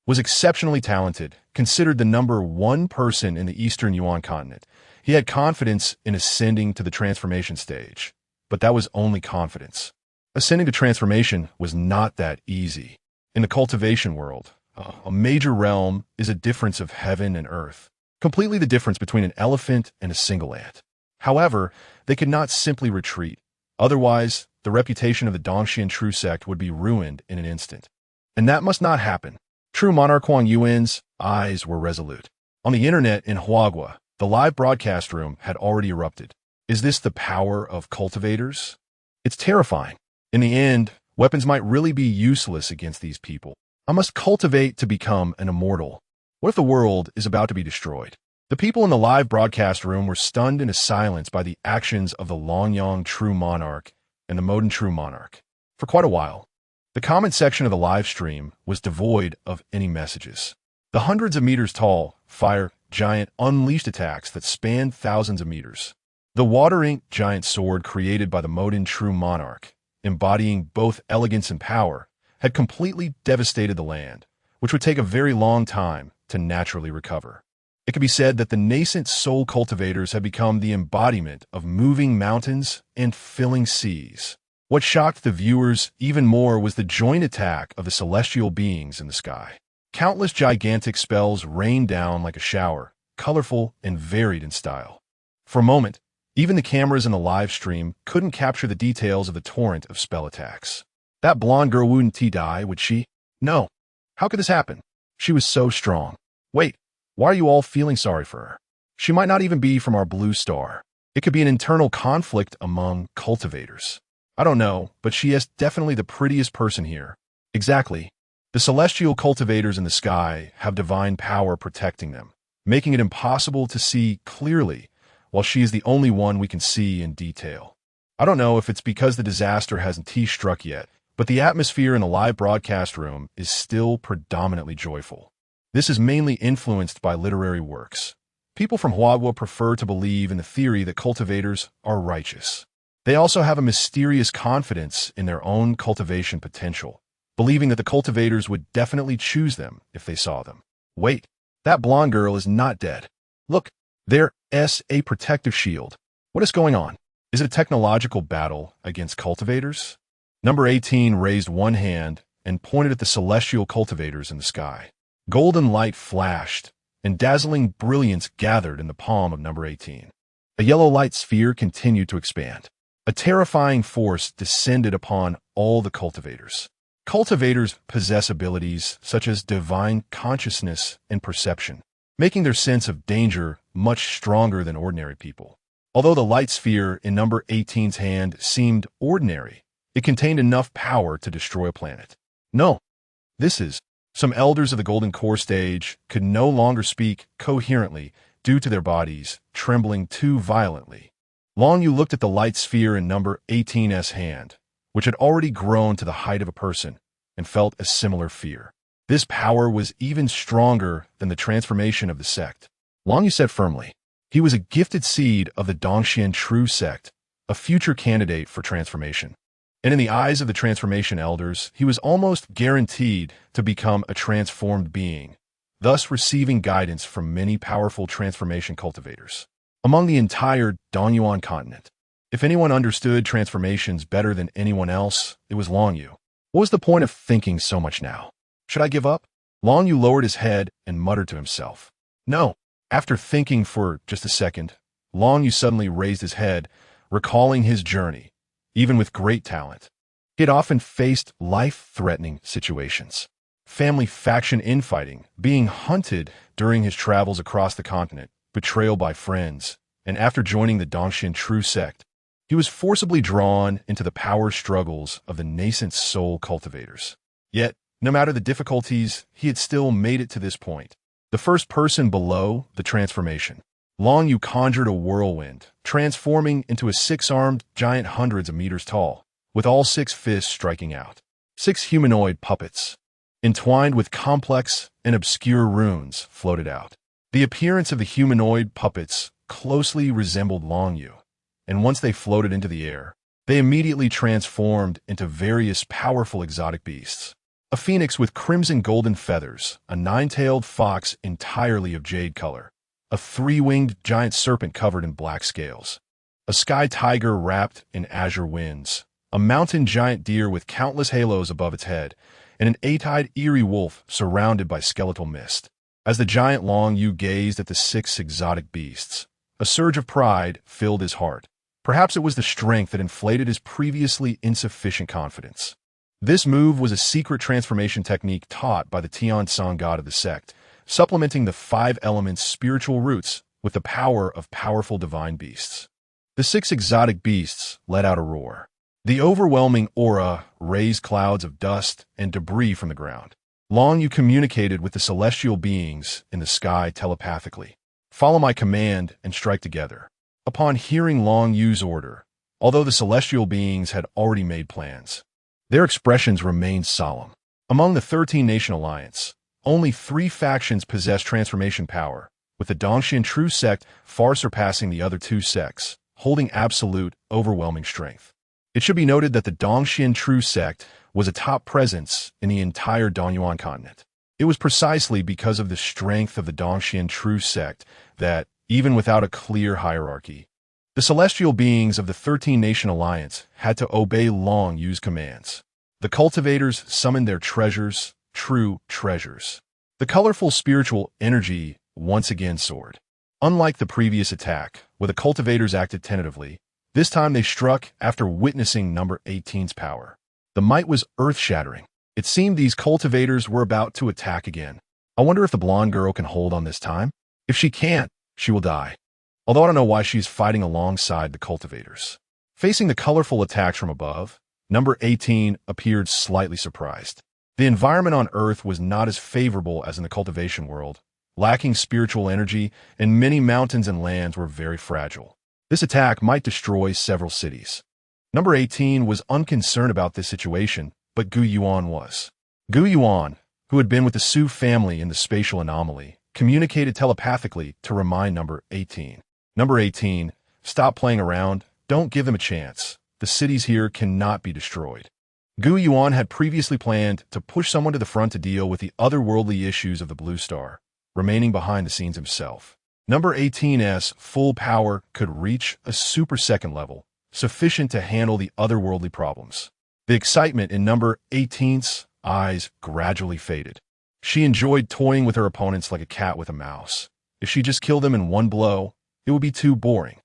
was exceptionally talented, considered the number 1 person in the Eastern Yuan continent. He had confidence in ascending to the transformation stage, but that was only confidence. Ascending to transformation was not that easy. In the cultivation world, a major realm is a difference of heaven and earth, completely the difference between an elephant and a single ant. However, they could not simply retreat. Otherwise, the reputation of the Dongxian true sect would be ruined in an instant. And that must not happen. True monarch Huang Yuan's eyes were resolute. On the internet in Huagua, the live broadcast room had already erupted. Is this the power of cultivators? It's terrifying. In the end, weapons might really be useless against these people. I must cultivate to become an immortal. What if the world is about to be destroyed? The people in the live broadcast room were stunned into silence by the actions of the Longyang True Monarch and the Modin True Monarch. For quite a while, the comment section of the live stream was devoid of any messages. The hundreds of meters tall, fire giant unleashed attacks that spanned thousands of meters. The water-ink giant sword created by the Modin True Monarch, embodying both elegance and power, had completely devastated the land, which would take a very long time to naturally recover. It could be said that the nascent soul cultivators had become the embodiment of moving mountains and filling seas. What shocked the viewers even more was the joint attack of the celestial beings in the sky. Countless gigantic spells rained down like a shower, colorful and varied in style. For a moment, even the cameras in the live stream couldn't capture the details of the torrent of spell attacks. That blonde girl wouldn't die, would she? No. How could this happen? She was so strong. Wait, why are you all feeling sorry for her? She might not even be from our blue star. It could be an internal conflict among cultivators. I don't know, but she is definitely the prettiest person here. Exactly. The celestial cultivators in the sky have divine power protecting them, making it impossible to see clearly, while she is the only one we can see in detail. I don't know if it's because the disaster hasn't struck yet, but the atmosphere in the live broadcast room is still predominantly joyful. This is mainly influenced by literary works. People from Huagua prefer to believe in the theory that cultivators are righteous. They also have a mysterious confidence in their own cultivation potential, believing that the cultivators would definitely choose them if they saw them. Wait, that blonde girl is not dead. Look, there's a protective shield. What is going on? Is it a technological battle against cultivators? Number 18 raised one hand and pointed at the celestial cultivators in the sky. Golden light flashed, and dazzling brilliance gathered in the palm of number 18. A yellow light sphere continued to expand. A terrifying force descended upon all the cultivators. Cultivators possess abilities such as divine consciousness and perception, making their sense of danger much stronger than ordinary people. Although the light sphere in number 18's hand seemed ordinary, it contained enough power to destroy a planet. No, this is. Some elders of the Golden Core stage could no longer speak coherently due to their bodies trembling too violently. Long Yu looked at the light sphere in number 18's hand, which had already grown to the height of a person, and felt a similar fear. This power was even stronger than the transformation of the sect. Long Yu said firmly, he was a gifted seed of the Dongxian True sect, a future candidate for transformation. And in the eyes of the transformation elders, he was almost guaranteed to become a transformed being, thus receiving guidance from many powerful transformation cultivators. Among the entire Dongyuan continent, if anyone understood transformations better than anyone else, it was Long Yu. What was the point of thinking so much now? Should I give up? Long Yu lowered his head and muttered to himself. No. After thinking for just a second, Long Yu suddenly raised his head, recalling his journey. Even with great talent, he had often faced life-threatening situations. Family faction infighting, being hunted during his travels across the continent, betrayal by friends, and after joining the Dongxian True sect, he was forcibly drawn into the power struggles of the nascent soul cultivators. Yet, no matter the difficulties, he had still made it to this point. The first person below the transformation. Long Yu conjured a whirlwind, transforming into a six-armed giant hundreds of meters tall, with all six fists striking out. 6 humanoid puppets, entwined with complex and obscure runes, floated out. The appearance of the humanoid puppets closely resembled Long Yu, and once they floated into the air, they immediately transformed into various powerful exotic beasts. A phoenix with crimson golden feathers, a 9-tailed fox entirely of jade color, a 3-winged giant serpent covered in black scales, a sky tiger wrapped in azure winds, a mountain giant deer with countless halos above its head, and an 8-eyed eerie wolf surrounded by skeletal mist. As the giant Long Yu gazed at the 6 exotic beasts, a surge of pride filled his heart. Perhaps it was the strength that inflated his previously insufficient confidence. This move was a secret transformation technique taught by the Tian Song god of the sect, supplementing the 5 elements' spiritual roots with the power of powerful divine beasts. The 6 exotic beasts let out a roar. The overwhelming aura raised clouds of dust and debris from the ground. Long Yu communicated with the celestial beings in the sky telepathically. Follow my command and strike together. Upon hearing Long Yu's order, although the celestial beings had already made plans, their expressions remained solemn. Among the 13-nation alliance, only 3 factions possessed transformation power, with the Dongxian True sect far surpassing the other 2 sects, holding absolute, overwhelming strength. It should be noted that the Dongxian True sect was a top presence in the entire Dongyuan continent. It was precisely because of the strength of the Dongxian True sect that, even without a clear hierarchy, the celestial beings of the 13-nation alliance had to obey Long Yu's commands. The cultivators summoned their treasures, true treasures. The colorful spiritual energy once again soared. Unlike the previous attack, where the cultivators acted tentatively, this time they struck after witnessing number 18's power. The might was earth-shattering. It seemed these cultivators were about to attack again. I wonder if the blonde girl can hold on this time? If she can't, she will die. Although I don't know why she's fighting alongside the cultivators. Facing the colorful attacks from above, number 18 appeared slightly surprised. The environment on Earth was not as favorable as in the cultivation world, lacking spiritual energy, and many mountains and lands were very fragile. This attack might destroy several cities. Number 18 was unconcerned about this situation, but Gu Yuan was. Gu Yuan, who had been with the Su family in the spatial anomaly, communicated telepathically to remind number 18. Number 18, stop playing around, don't give them a chance. The cities here cannot be destroyed. Gu Yuan had previously planned to push someone to the front to deal with the otherworldly issues of the Blue Star, remaining behind the scenes himself. Number 18's full power could reach a super second level, sufficient to handle the otherworldly problems. The excitement in number 18's eyes gradually faded. She enjoyed toying with her opponents like a cat with a mouse. If she just killed them in one blow, it would be too boring.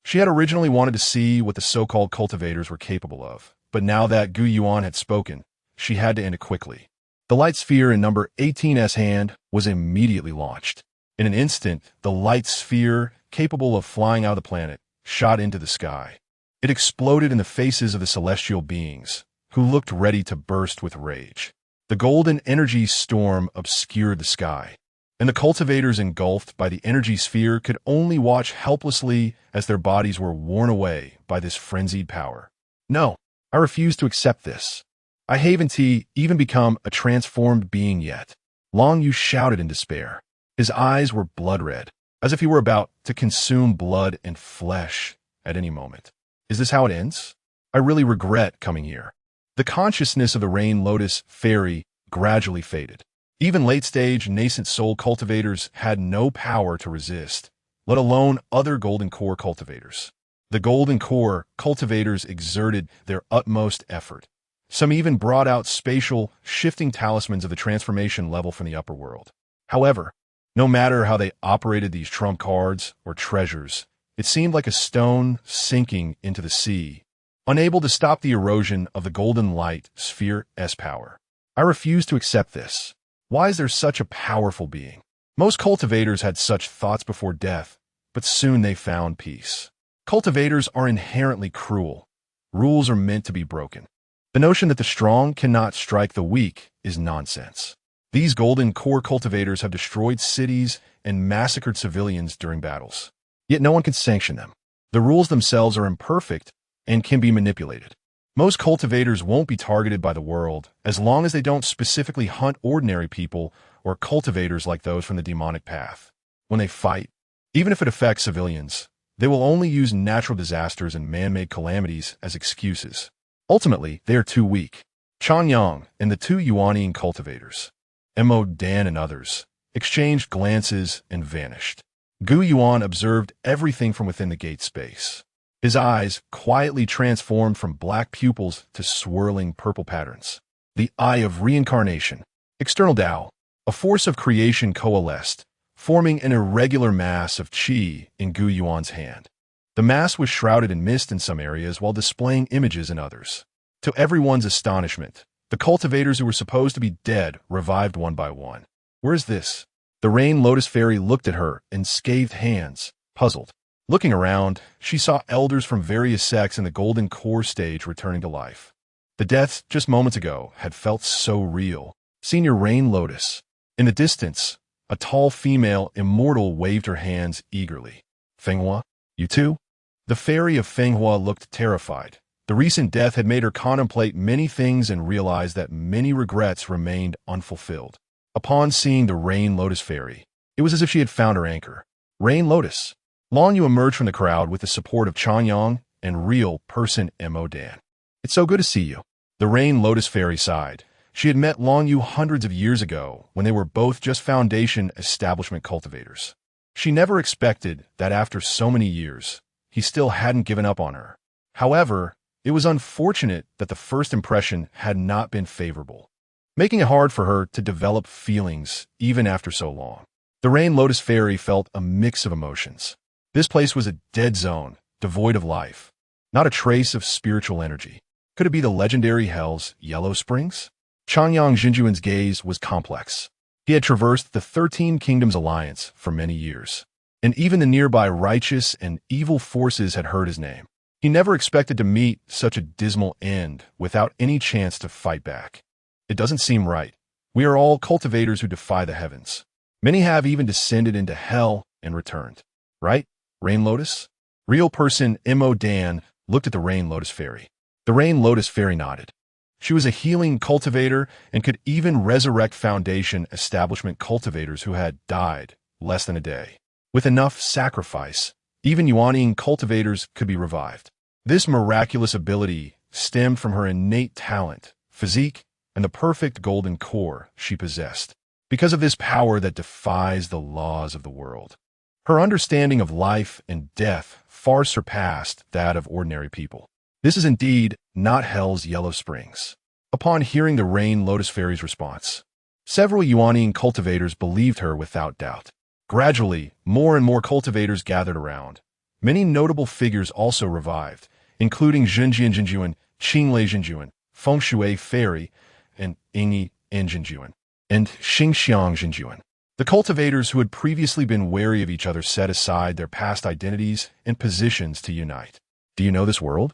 She had originally wanted to see what the so-called cultivators were capable of, but now that Gu Yuan had spoken, she had to end it quickly. The light sphere in number 18's hand was immediately launched. In an instant, the light sphere, capable of flying out of the planet, shot into the sky. It exploded in the faces of the celestial beings, who looked ready to burst with rage. The golden energy storm obscured the sky, and the cultivators engulfed by the energy sphere could only watch helplessly as their bodies were worn away by this frenzied power. No, I refuse to accept this. I haven't even become a transformed being yet. Long Yu shouted in despair. His eyes were blood-red, as if he were about to consume blood and flesh at any moment. Is this how it ends? I really regret coming here. The consciousness of the Rain Lotus Fairy gradually faded. Even late-stage, nascent soul cultivators had no power to resist, let alone other Golden Core cultivators. The Golden Core cultivators exerted their utmost effort. Some even brought out spatial, shifting talismans of the transformation level from the upper world. However, no matter how they operated these trump cards or treasures, it seemed like a stone sinking into the sea, unable to stop the erosion of the golden light sphere's power. I refuse to accept this. Why is there such a powerful being? Most cultivators had such thoughts before death, but soon they found peace. Cultivators are inherently cruel. Rules are meant to be broken. The notion that the strong cannot strike the weak is nonsense. These Golden Core cultivators have destroyed cities and massacred civilians during battles. Yet no one can sanction them. The rules themselves are imperfect and can be manipulated. Most cultivators won't be targeted by the world as long as they don't specifically hunt ordinary people or cultivators like those from the demonic path. When they fight, even if it affects civilians, they will only use natural disasters and man-made calamities as excuses. Ultimately, they are too weak. Chanyang and the two Yuanian cultivators, Mo Dan and others, exchanged glances and vanished. Gu Yuan observed everything from within the gate space. His eyes quietly transformed from black pupils to swirling purple patterns. The Eye of Reincarnation. External Tao, a force of creation coalesced, forming an irregular mass of qi in Gu Yuan's hand. The mass was shrouded in mist in some areas while displaying images in others. To everyone's astonishment, the cultivators who were supposed to be dead revived one by one. Where is this? The Rain Lotus Fairy looked at her in scathed hands, puzzled. Looking around, she saw elders from various sects in the Golden Core stage returning to life. The deaths just moments ago had felt so real. Senior Rain Lotus. In the distance, a tall female immortal waved her hands eagerly. Fenghua, you too? The fairy of Fenghua looked terrified. The recent death had made her contemplate many things and realize that many regrets remained unfulfilled. Upon seeing the Rain Lotus Fairy, it was as if she had found her anchor. Rain Lotus. Long Yu emerged from the crowd with the support of Chanyang and real person Mo Dan. It's so good to see you. The Rain Lotus Fairy sighed. She had met Long Yu hundreds of years ago when they were both just Foundation establishment cultivators. She never expected that after so many years, he still hadn't given up on her. However, it was unfortunate that the first impression had not been favorable, making it hard for her to develop feelings even after so long. The Rain Lotus Fairy felt a mix of emotions. This place was a dead zone, devoid of life, not a trace of spiritual energy. Could it be the legendary Hell's Yellow Springs? Chanyang Jinjuan's gaze was complex. He had traversed the 13 Kingdoms Alliance for many years, and even the nearby righteous and evil forces had heard his name. He never expected to meet such a dismal end without any chance to fight back. It doesn't seem right. We are all cultivators who defy the heavens. Many have even descended into hell and returned. Right, Rain Lotus? Real person Mo Dan looked at the Rain Lotus Fairy. The Rain Lotus Fairy nodded. She was a healing cultivator and could even resurrect Foundation establishment cultivators who had died less than a day. With enough sacrifice, even Yuanian cultivators could be revived. This miraculous ability stemmed from her innate talent, physique, and the perfect golden core she possessed. Because of this power that defies the laws of the world, her understanding of life and death far surpassed that of ordinary people. This is indeed not Hell's Yellow Springs. Upon hearing the Rain Lotus Fairy's response, several Yuanian cultivators believed her without doubt. Gradually, more and more cultivators gathered around. Many notable figures also revived, including Zhenjian Jinjuan, Qinglei Jinjuan, Fengshui Fairy, and Yingyi Jinjuan, and Xingxiang Jinjuan. The cultivators who had previously been wary of each other set aside their past identities and positions to unite. Do you know this world?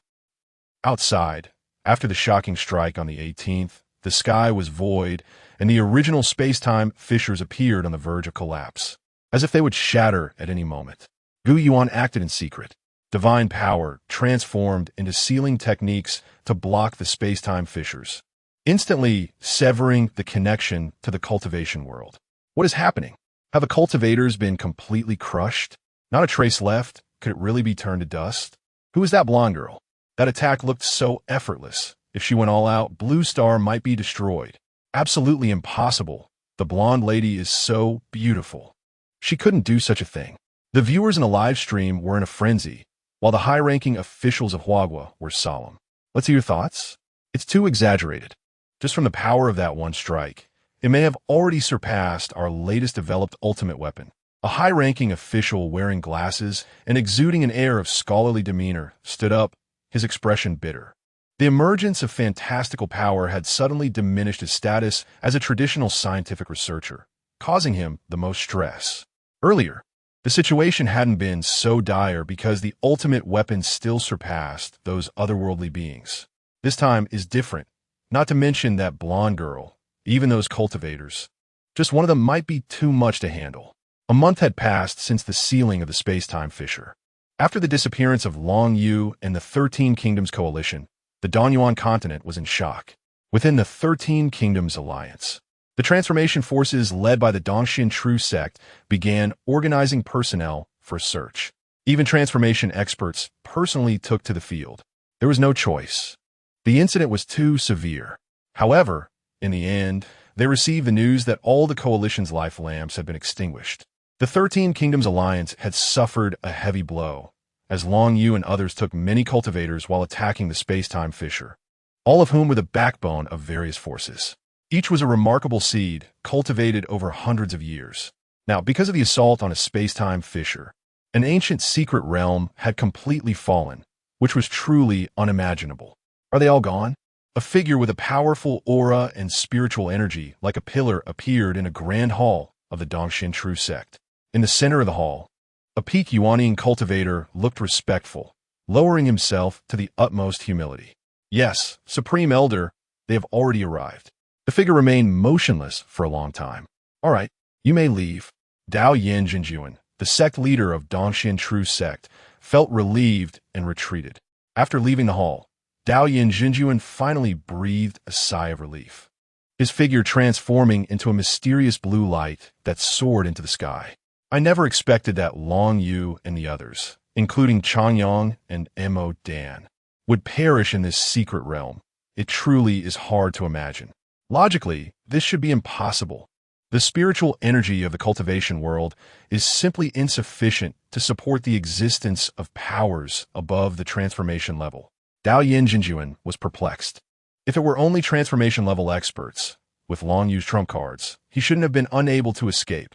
Outside, after the shocking strike on the 18th, the sky was void, and the original space-time fissures appeared on the verge of collapse, as if they would shatter at any moment. Yuan acted in secret. Divine power transformed into sealing techniques to block the space-time fissures, instantly severing the connection to the cultivation world. What is happening? Have the cultivators been completely crushed? Not a trace left? Could it really be turned to dust? Who is that blonde girl? That attack looked so effortless. If she went all out, Blue Star might be destroyed. Absolutely impossible. The blonde lady is so beautiful. She couldn't do such a thing. The viewers in the live stream were in a frenzy, while the high-ranking officials of Huagua were solemn. Let's hear your thoughts. It's too exaggerated. Just from the power of that one strike, it may have already surpassed our latest developed ultimate weapon. A high-ranking official wearing glasses and exuding an air of scholarly demeanor stood up, his expression bitter. The emergence of fantastical power had suddenly diminished his status as a traditional scientific researcher, causing him the most stress. Earlier, the situation hadn't been so dire because the ultimate weapon still surpassed those otherworldly beings. This time is different, not to mention that blonde girl, even those cultivators. Just one of them might be too much to handle. A month had passed since the sealing of the space-time fissure. After the disappearance of Long Yu and the 13 Kingdoms Coalition, the Donyuan continent was in shock. Within the 13 Kingdoms Alliance, the transformation forces led by the Dongshin True Sect began organizing personnel for a search. Even transformation experts personally took to the field. There was no choice. The incident was too severe. However, in the end, they received the news that all the coalition's life lamps had been extinguished. The 13 Kingdoms Alliance had suffered a heavy blow, as Long Yu and others took many cultivators while attacking the space-time fissure, all of whom were the backbone of various forces. Each was a remarkable seed, cultivated over hundreds of years. Now, because of the assault on a space-time fissure, an ancient secret realm had completely fallen, which was truly unimaginable. Are they all gone? A figure with a powerful aura and spiritual energy like a pillar appeared in a grand hall of the Dongshin True Sect. In the center of the hall, a peak Yuanian cultivator looked respectful, lowering himself to the utmost humility. Yes, Supreme Elder, they have already arrived. The figure remained motionless for a long time. All right, you may leave. Dao Yin Jinjuan, the sect leader of Dongshin True Sect, felt relieved and retreated. After leaving the hall, Dao Yin Jinjuan finally breathed a sigh of relief, his figure transforming into a mysterious blue light that soared into the sky. I never expected that Long Yu and the others, including Changyang and Mo Dan, would perish in this secret realm. It truly is hard to imagine. Logically, this should be impossible. The spiritual energy of the cultivation world is simply insufficient to support the existence of powers above the transformation level. Dao Yin Jinjuan was perplexed. If it were only transformation level experts, with Long Yu's trump cards, he shouldn't have been unable to escape,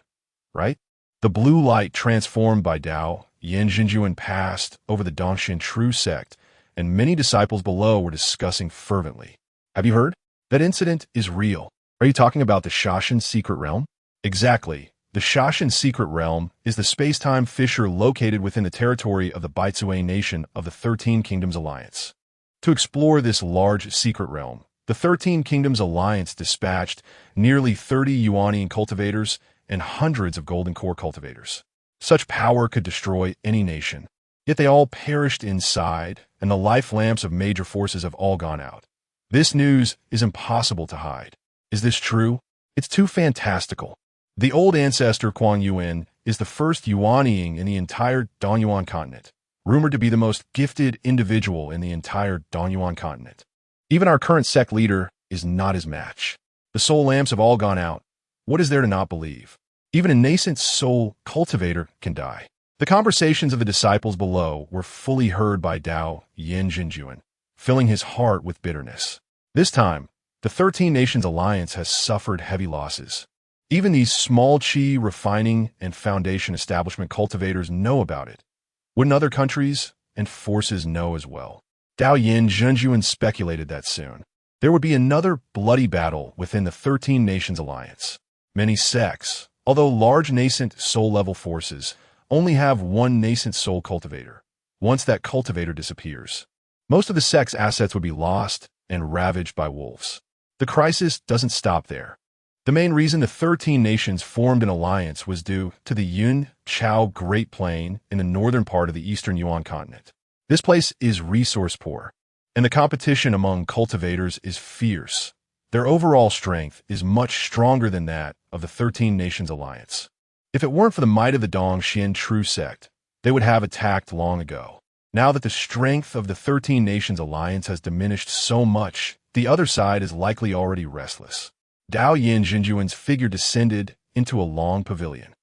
right? The blue light transformed by Dao Yin Jinjuan passed over the Dongshin True Sect, and many disciples below were discussing fervently. Have you heard? That incident is real. Are you talking about the Shashin Secret Realm? Exactly. The Shashin Secret Realm is the space-time fissure located within the territory of the Baizue Nation of the 13 Kingdoms Alliance. To explore this large secret realm, the 13 Kingdoms Alliance dispatched nearly 30 Yuanian cultivators and hundreds of Golden Core cultivators. Such power could destroy any nation. Yet they all perished inside, and the life lamps of major forces have all gone out. This news is impossible to hide. Is this true? It's too fantastical. The old ancestor Kuang Yuan is the first Yuaniing in the entire Donyuan continent, rumored to be the most gifted individual in the entire Donyuan continent. Even our current sect leader is not his match. The soul lamps have all gone out. What is there to not believe? Even a nascent soul cultivator can die. The conversations of the disciples below were fully heard by Dao Yin Jinjuan, filling his heart with bitterness. This time, the 13 Nations Alliance has suffered heavy losses. Even these small chi refining and foundation establishment cultivators know about it. Wouldn't other countries and forces know as well? Dao Yin Jinjuan speculated that soon there would be another bloody battle within the 13 Nations Alliance. Many sects, Although large nascent soul-level forces only have one nascent soul cultivator, once that cultivator disappears, most of the sect's assets would be lost and ravaged by wolves. The crisis doesn't stop there. The main reason the 13 nations formed an alliance was due to the Yuan Chao Great Plain in the northern part of the eastern Yuan continent. This place is resource poor, and the competition among cultivators is fierce. Their overall strength is much stronger than that of the 13 Nations Alliance. If it weren't for the might of the Dongxian True Sect, they would have attacked long ago. Now that the strength of the 13 Nations Alliance has diminished so much, the other side is likely already restless. Dao Yin Jinjuan's figure descended into a long pavilion.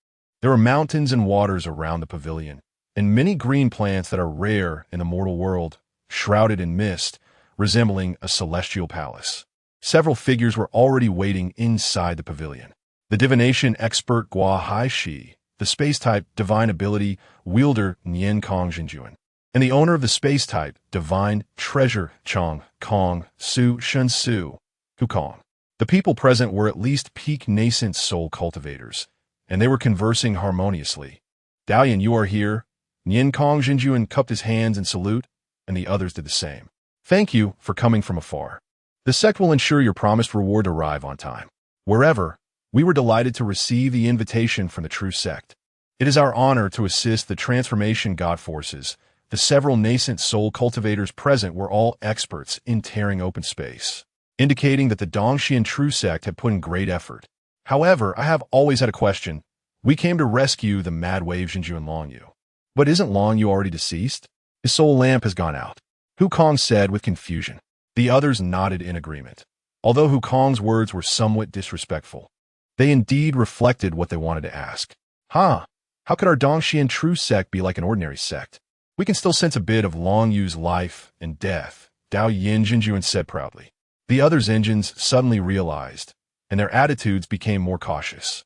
There are mountains and waters around the pavilion, and many green plants that are rare in the mortal world, shrouded in mist, resembling a celestial palace. Several figures were already waiting inside the pavilion. The divination expert Gua Hai Shi, the space-type divine ability wielder Nian Kong Jinjuan, and the owner of the space-type divine treasure Chong Kong Su Shun Su Hukong. The people present were at least peak nascent soul cultivators, and they were conversing harmoniously. Dalian, you are here. Nian Kong Jinjuan cupped his hands in salute, and the others did the same. Thank you for coming from afar. The sect will ensure your promised reward arrive on time. Wherever, we were delighted to receive the invitation from the true sect. It is our honor to assist the transformation god forces. The several nascent soul cultivators present were all experts in tearing open space, indicating that the Dongxian true sect had put in great effort. However, I have always had a question. We came to rescue the mad wave Jinju and Long Yu. But isn't Long Yu already deceased? His soul lamp has gone out, Hukong said with confusion. The others nodded in agreement. Although Hukong's words were somewhat disrespectful, they indeed reflected what they wanted to ask. How could our Dongxian true sect be like an ordinary sect? We can still sense a bit of Long Yu's life and death, Dao Yin Jinjuan said proudly. The others' engines suddenly realized, and their attitudes became more cautious.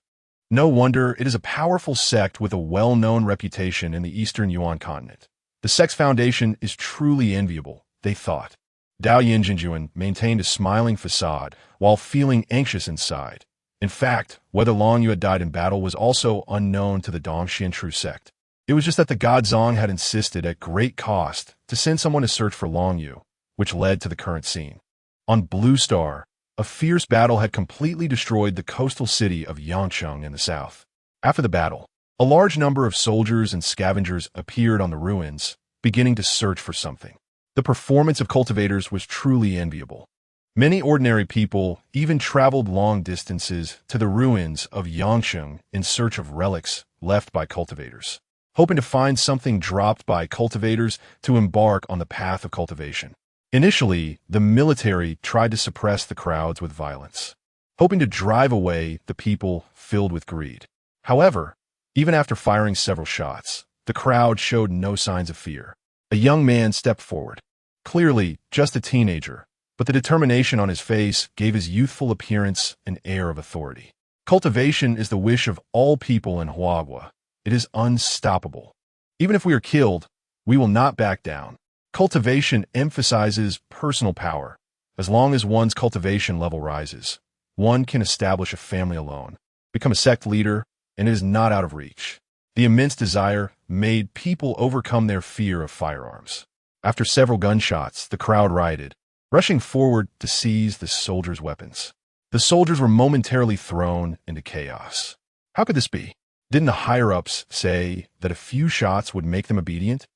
No wonder it is a powerful sect with a well-known reputation in the eastern Yuan continent. The sect's foundation is truly enviable, they thought. Dao Yin Jinjuan maintained a smiling facade while feeling anxious inside. In fact, whether Long Yu had died in battle was also unknown to the Dongxian true sect. It was just that the god Zong had insisted at great cost to send someone to search for Long Yu, which led to the current scene. On Blue Star, a fierce battle had completely destroyed the coastal city of Yangcheng in the south. After the battle, a large number of soldiers and scavengers appeared on the ruins, beginning to search for something. The performance of cultivators was truly enviable. Many ordinary people even traveled long distances to the ruins of Yangcheng in search of relics left by cultivators, hoping to find something dropped by cultivators to embark on the path of cultivation. Initially, the military tried to suppress the crowds with violence, hoping to drive away the people filled with greed. However, even after firing several shots, the crowd showed no signs of fear. A young man stepped forward, clearly just a teenager, but the determination on his face gave his youthful appearance an air of authority. Cultivation is the wish of all people in Huagua. It is unstoppable. Even if we are killed, we will not back down. Cultivation emphasizes personal power. As long as one's cultivation level rises, one can establish a family alone, become a sect leader, and it is not out of reach. The immense desire made people overcome their fear of firearms. After several gunshots, the crowd rioted, rushing forward to seize the soldiers' weapons. The soldiers were momentarily thrown into chaos. How could this be? Didn't the higher-ups say that a few shots would make them obedient?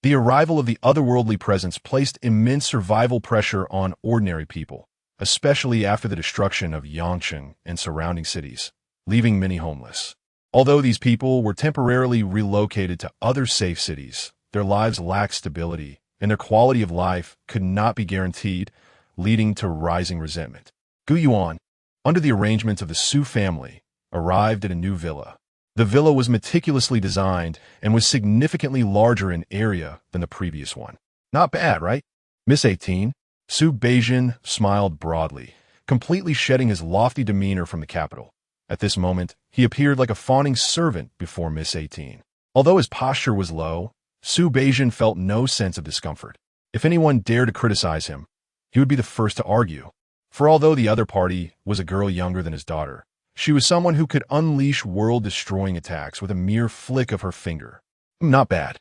The arrival of the otherworldly presence placed immense survival pressure on ordinary people, especially after the destruction of Yangcheng and surrounding cities, leaving many homeless. Although these people were temporarily relocated to other safe cities, their lives lacked stability, and their quality of life could not be guaranteed, leading to rising resentment. Gu Yuan, under the arrangements of the Su family, arrived at a new villa. The villa was meticulously designed and was significantly larger in area than the previous one. Not bad, right? Miss 18, Su Beijing smiled broadly, completely shedding his lofty demeanor from the capital. At this moment, he appeared like a fawning servant before Miss 18. Although his posture was low, Su Beijing felt no sense of discomfort. If anyone dared to criticize him, he would be the first to argue. For although the other party was a girl younger than his daughter, She was someone who could unleash world-destroying attacks with a mere flick of her finger. Not bad.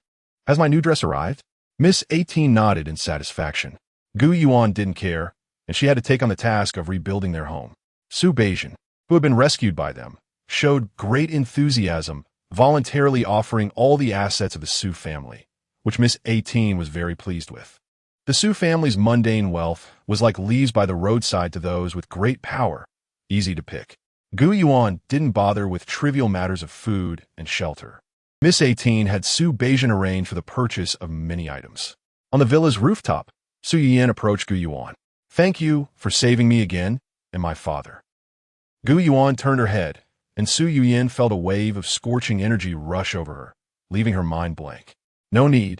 Has my new dress arrived? Miss 18 nodded in satisfaction. Yuan didn't care, and she had to take on the task of rebuilding their home. Su Beijian, who had been rescued by them, showed great enthusiasm, voluntarily offering all the assets of the Su family, which Miss 18 was very pleased with. The Su family's mundane wealth was like leaves by the roadside to those with great power, easy to pick. Yuan didn't bother with trivial matters of food and shelter. Miss 18 had Su Beijian arrange for the purchase of many items. On the villa's rooftop, Su Yuan approached Yuan. Thank you for saving me again and my father. Yuan turned her head, and Su Yuan felt a wave of scorching energy rush over her, leaving her mind blank. No need.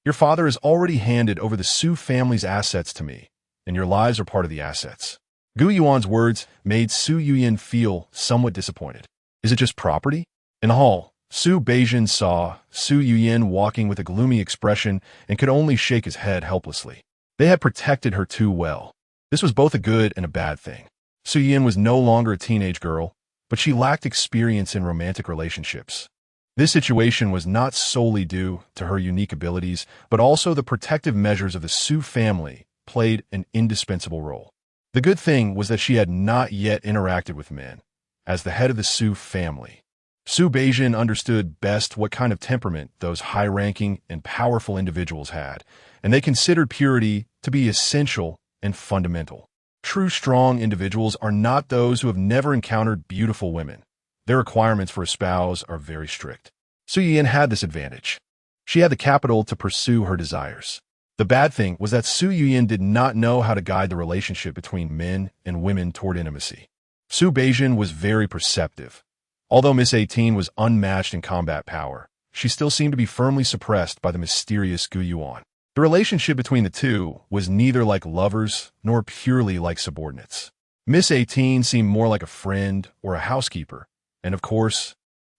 Your father has already handed over the Su family's assets to me, and your lives are part of the assets. Yuan's words made Su Yuan feel somewhat disappointed. Is it just property? In the hall, Su Beijian saw Su Yuan walking with a gloomy expression and could only shake his head helplessly. They had protected her too well. This was both a good and a bad thing. Su Yuan was no longer a teenage girl, but she lacked experience in romantic relationships. This situation was not solely due to her unique abilities, but also the protective measures of the Su family played an indispensable role. The good thing was that she had not yet interacted with men. As the head of the Su family, Su Beijian understood best what kind of temperament those high-ranking and powerful individuals had, and they considered purity to be essential and fundamental. True strong individuals are not those who have never encountered beautiful women. Their requirements for a spouse are very strict. Su Yuan had this advantage. She had the capital to pursue her desires. The bad thing was that Su Yuan did not know how to guide the relationship between men and women toward intimacy. Su Beijian was very perceptive. Although Miss 18 was unmatched in combat power, she still seemed to be firmly suppressed by the mysterious Yuan. The relationship between the two was neither like lovers nor purely like subordinates. Miss 18 seemed more like a friend or a housekeeper, and of course,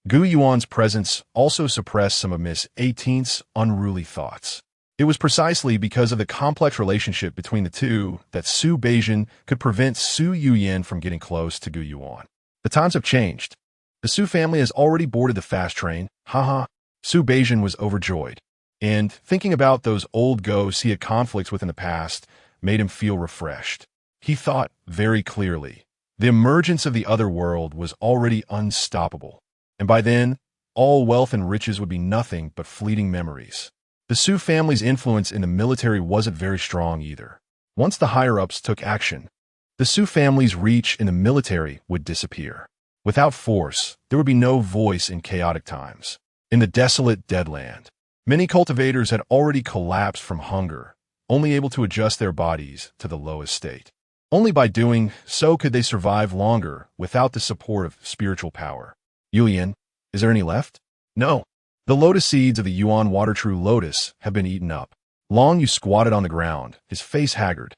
Yuan's presence also suppressed some of Miss 18's unruly thoughts. It was precisely because of the complex relationship between the two that Su Beijian could prevent Su Yuan from getting close to Yuan. The times have changed. The Su family has already boarded the fast train. Haha. Su Beijian was overjoyed, and thinking about those old ghosts he had conflicts with in the past made him feel refreshed. He thought very clearly. The emergence of the other world was already unstoppable, and by then, all wealth and riches would be nothing but fleeting memories. The Su family's influence in the military wasn't very strong either. Once the higher-ups took action, the Su family's reach in the military would disappear. Without force, there would be no voice in chaotic times. In the desolate deadland, many cultivators had already collapsed from hunger, only able to adjust their bodies to the lowest state. Only by doing so could they survive longer without the support of spiritual power. Yuan, is there any left? No. The lotus seeds of the Yuan water-true lotus have been eaten up. Long Yu squatted on the ground, his face haggard.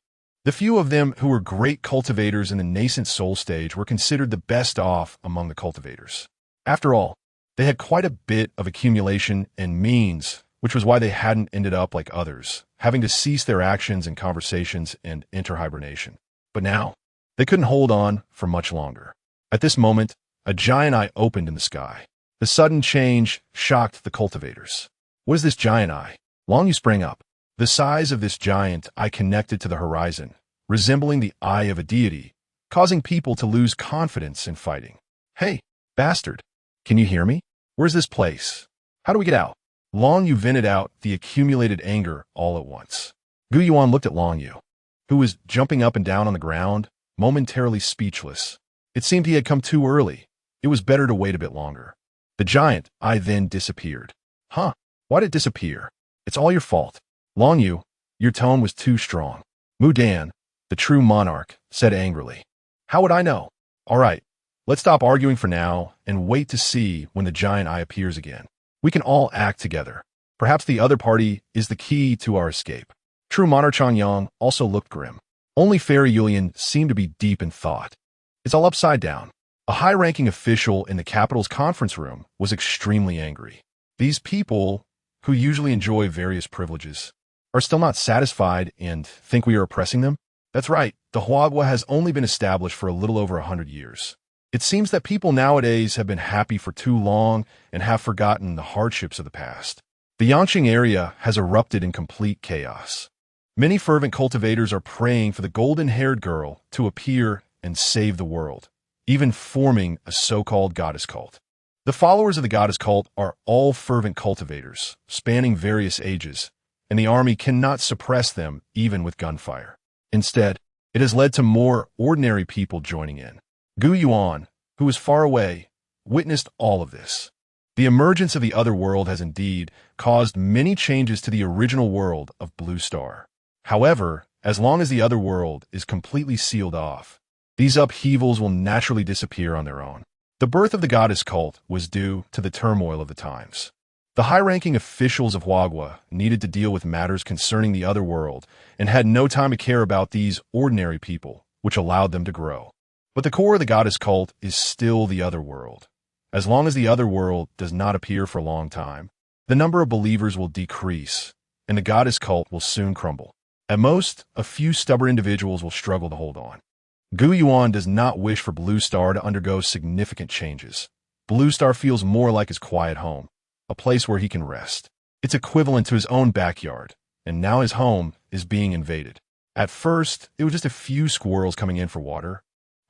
The few of them who were great cultivators in the nascent soul stage were considered the best off among the cultivators. After all, they had quite a bit of accumulation and means, which was why they hadn't ended up like others, having to cease their actions and conversations and enter hibernation. But now, they couldn't hold on for much longer. At this moment, a giant eye opened in the sky. The sudden change shocked the cultivators. What is this giant eye? Long Yu sprang up. The size of this giant eye connected to the horizon, resembling the eye of a deity, causing people to lose confidence in fighting. Hey, bastard, can you hear me? Where's this place? How do we get out? Long Yu vented out the accumulated anger all at once. Yuan looked at Long Yu, who was jumping up and down on the ground, momentarily speechless. It seemed he had come too early. It was better to wait a bit longer. The giant eye then disappeared. Huh, why'd it disappear? It's all your fault. Long Yu, your tone was too strong. Mu Dan, the true monarch, said angrily. How would I know? All right, let's stop arguing for now and wait to see when the giant eye appears again. We can all act together. Perhaps the other party is the key to our escape. True monarch Changyang also looked grim. Only Fairy Yulian seemed to be deep in thought. It's all upside down. A high-ranking official in the capital's conference room was extremely angry. These people, who usually enjoy various privileges, are still not satisfied and think we are oppressing them? That's right, the Huagua has only been established for a little over 100 years. It seems that people nowadays have been happy for too long and have forgotten the hardships of the past. The Yangqing area has erupted in complete chaos. Many fervent cultivators are praying for the golden-haired girl to appear and save the world, even forming a so-called goddess cult. The followers of the goddess cult are all fervent cultivators, spanning various ages, and the army cannot suppress them even with gunfire. Instead, it has led to more ordinary people joining in. Yuan, who is far away, witnessed all of this. The emergence of the other world has indeed caused many changes to the original world of Blue Star. However, as long as the other world is completely sealed off, these upheavals will naturally disappear on their own. The birth of the goddess cult was due to the turmoil of the times. The high-ranking officials of Huagua needed to deal with matters concerning the other world and had no time to care about these ordinary people, which allowed them to grow. But the core of the goddess cult is still the other world. As long as the other world does not appear for a long time, the number of believers will decrease, and the goddess cult will soon crumble. At most, a few stubborn individuals will struggle to hold on. Yuan does not wish for Blue Star to undergo significant changes. Blue Star feels more like his quiet home, a place where he can rest. It's equivalent to his own backyard, and now his home is being invaded. At first, it was just a few squirrels coming in for water,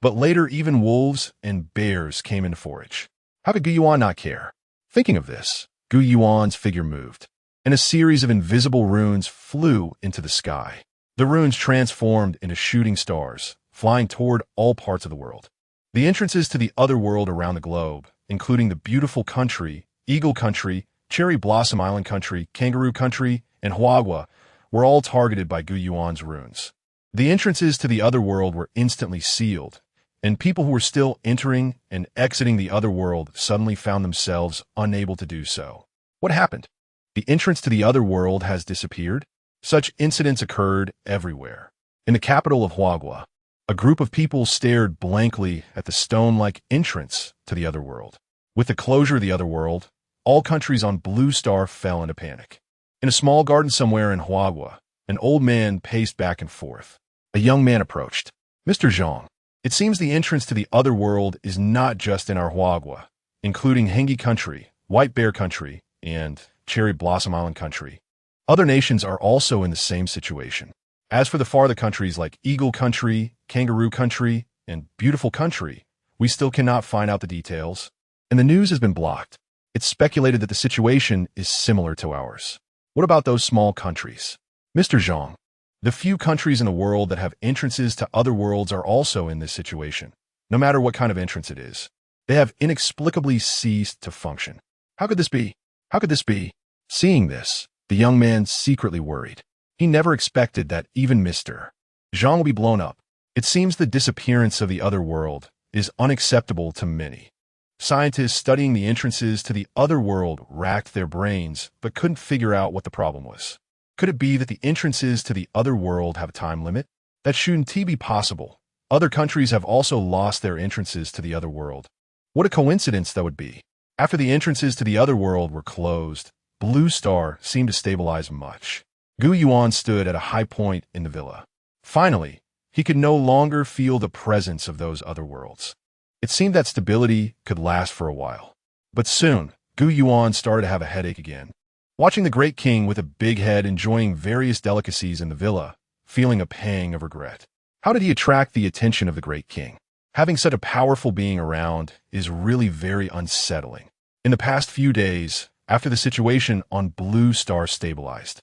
but later even wolves and bears came in to forage. How could Yuan not care? Thinking of this, Yuan's figure moved, and a series of invisible runes flew into the sky. The runes transformed into shooting stars, flying toward all parts of the world. The entrances to the other world around the globe, including the beautiful country, Eagle Country, Cherry Blossom Island Country, Kangaroo Country, and Huagua, were all targeted by Yuan's runes. The entrances to the other world were instantly sealed, and people who were still entering and exiting the other world suddenly found themselves unable to do so. What happened? The entrance to the other world has disappeared? Such incidents occurred everywhere. In the capital of Huagua, a group of people stared blankly at the stone-like entrance to the other world. With the closure of the other world, all countries on Blue Star fell into panic. In a small garden somewhere in Huagua, an old man paced back and forth. A young man approached. Mr. Zhang, it seems the entrance to the other world is not just in our Huagua, including Hengi Country, White Bear Country, and Cherry Blossom Island Country. Other nations are also in the same situation. As for the farther countries like Eagle Country, Kangaroo Country, and Beautiful Country, we still cannot find out the details, and the news has been blocked. It's speculated that the situation is similar to ours. What about those small countries? Mr. Zhang, the few countries in the world that have entrances to other worlds are also in this situation. No matter what kind of entrance it is, they have inexplicably ceased to function. How could this be? How could this be? Seeing this, the young man secretly worried. He never expected that even Mr. Zhang will be blown up. It seems the disappearance of the other world is unacceptable to many. Scientists studying the entrances to the other world racked their brains but couldn't figure out what the problem was. Could it be that the entrances to the other world have a time limit? That shouldn't be possible. Other countries have also lost their entrances to the other world. What a coincidence that would be. After the entrances to the other world were closed, Blue Star seemed to stabilize much. Yuan stood at a high point in the villa. Finally, he could no longer feel the presence of those other worlds. It seemed that stability could last for a while. But soon, Yuan started to have a headache again. Watching the great king with a big head enjoying various delicacies in the villa, feeling a pang of regret. How did he attract the attention of the great king? Having such a powerful being around is really very unsettling. In the past few days, after the situation on Blue Star stabilized,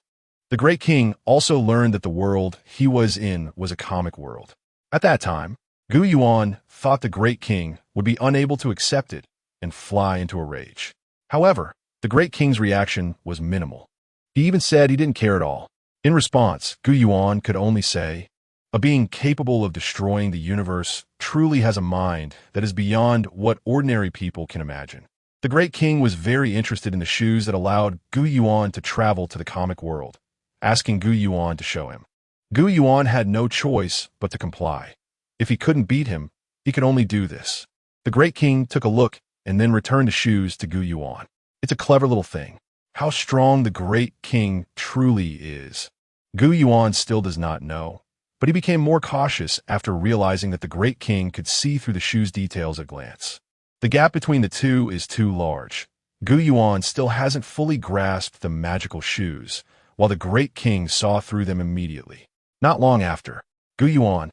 the great king also learned that the world he was in was a comic world. At that time, Yuan thought the great king would be unable to accept it and fly into a rage. However, the great king's reaction was minimal. He even said he didn't care at all. In response, Yuan could only say, "A being capable of destroying the universe truly has a mind that is beyond what ordinary people can imagine." The great king was very interested in the shoes that allowed Yuan to travel to the comic world, asking Yuan to show him. Yuan had no choice but to comply. If he couldn't beat him, he could only do this. The great king took a look and then returned the shoes to Yuan. It's a clever little thing. How strong the great king truly is. Yuan still does not know, but he became more cautious after realizing that the Great King could see through the shoe's details at a glance. The gap between the two is too large. Yuan still hasn't fully grasped the magical shoes, while the Great King saw through them immediately. Not long after, Yuan,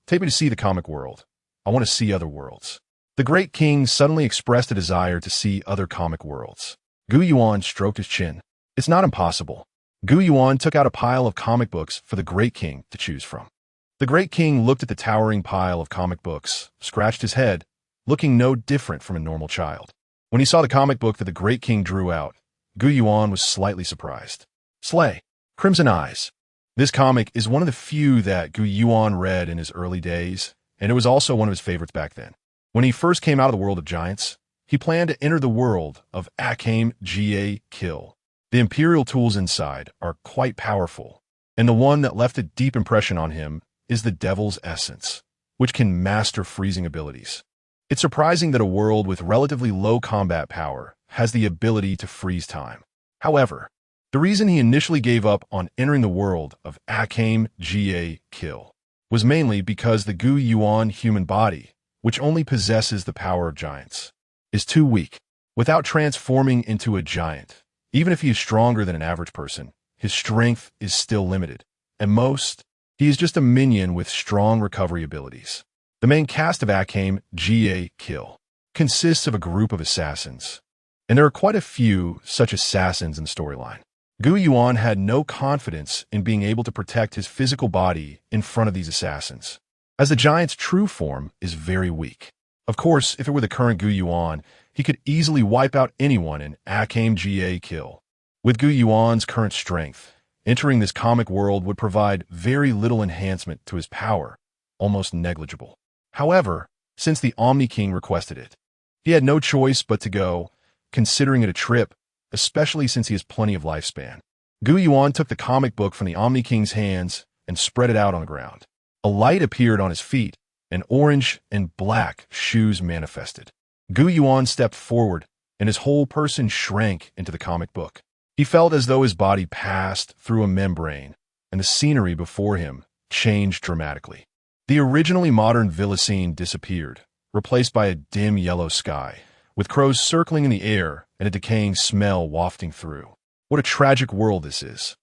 take me to see the comic world. I want to see other worlds. The Great King suddenly expressed a desire to see other comic worlds. Yuan stroked his chin. It's not impossible. Yuan took out a pile of comic books for the Great King to choose from. The Great King looked at the towering pile of comic books, scratched his head, looking no different from a normal child. When he saw the comic book that the Great King drew out, Yuan was slightly surprised. Slay, Crimson Eyes. This comic is one of the few that Yuan read in his early days, and it was also one of his favorites back then. When he first came out of the world of giants, he planned to enter the world of Kill. The Imperial tools inside are quite powerful, and the one that left a deep impression on him is the Devil's Essence, which can master freezing abilities. It's surprising that a world with relatively low combat power has the ability to freeze time. However, the reason he initially gave up on entering the world of Kill was mainly because the Yuan human body, which only possesses the power of giants, is too weak. Without transforming into a giant, even if he is stronger than an average person, his strength is still limited. At most, he is just a minion with strong recovery abilities. The main cast of Kill consists of a group of assassins, and there are quite a few such assassins in the storyline. Yuan had no confidence in being able to protect his physical body in front of these assassins, as the giant's true form is very weak. Of course, if it were the current Yuan, he could easily wipe out anyone in Kill. With Yuan's current strength, entering this comic world would provide very little enhancement to his power, almost negligible. However, since the Omni King requested it, he had no choice but to go, considering it a trip, especially since he has plenty of lifespan. Yuan took the comic book from the Omni King's hands and spread it out on the ground. A light appeared on his feet, and orange and black shoes manifested. Yuan stepped forward, and his whole person shrank into the comic book. He felt as though his body passed through a membrane, and the scenery before him changed dramatically. The originally modern villa scene disappeared, replaced by a dim yellow sky, with crows circling in the air and a decaying smell wafting through. What a tragic world this is.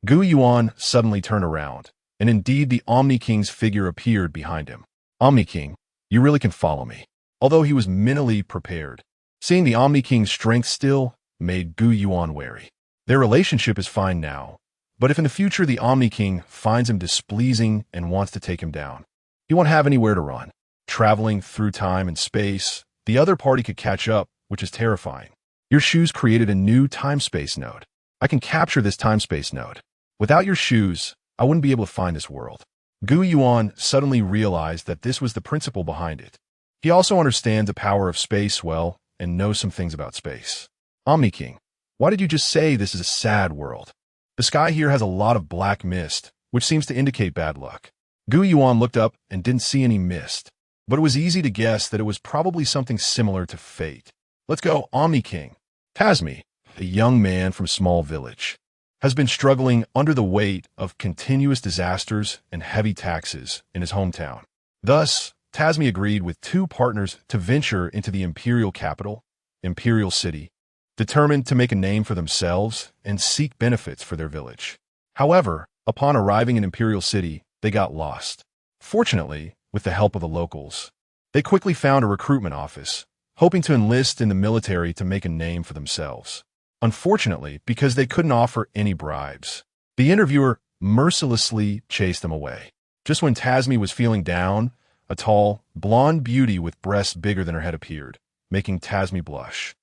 Yuan suddenly turned around, and indeed the Omni King's figure appeared behind him. Omni King, you really can follow me. Although he was mentally prepared, seeing the Omni King's strength still made Yuan wary. Their relationship is fine now, but if in the future the Omni King finds him displeasing and wants to take him down, he won't have anywhere to run. Traveling through time and space, the other party could catch up, which is terrifying. Your shoes created a new time-space node. I can capture this time-space node. Without your shoes, I wouldn't be able to find this world. Yuan suddenly realized that this was the principle behind it. He also understands the power of space well and knows some things about space. Omni King, why did you just say this is a sad world? The sky here has a lot of black mist, which seems to indicate bad luck. Yuan looked up and didn't see any mist, but it was easy to guess that it was probably something similar to fate. Let's go, Omni King. Tasmi, a young man from a small village, has been struggling under the weight of continuous disasters and heavy taxes in his hometown. Thus, Tasmi agreed with two partners to venture into the imperial capital, Imperial City, determined to make a name for themselves and seek benefits for their village. However, upon arriving in Imperial City, they got lost. Fortunately, with the help of the locals, they quickly found a recruitment office, hoping to enlist in the military to make a name for themselves. Unfortunately, because they couldn't offer any bribes, the interviewer mercilessly chased them away. Just when Tasmi was feeling down, a tall, blonde beauty with breasts bigger than her head appeared, making Tasmi blush.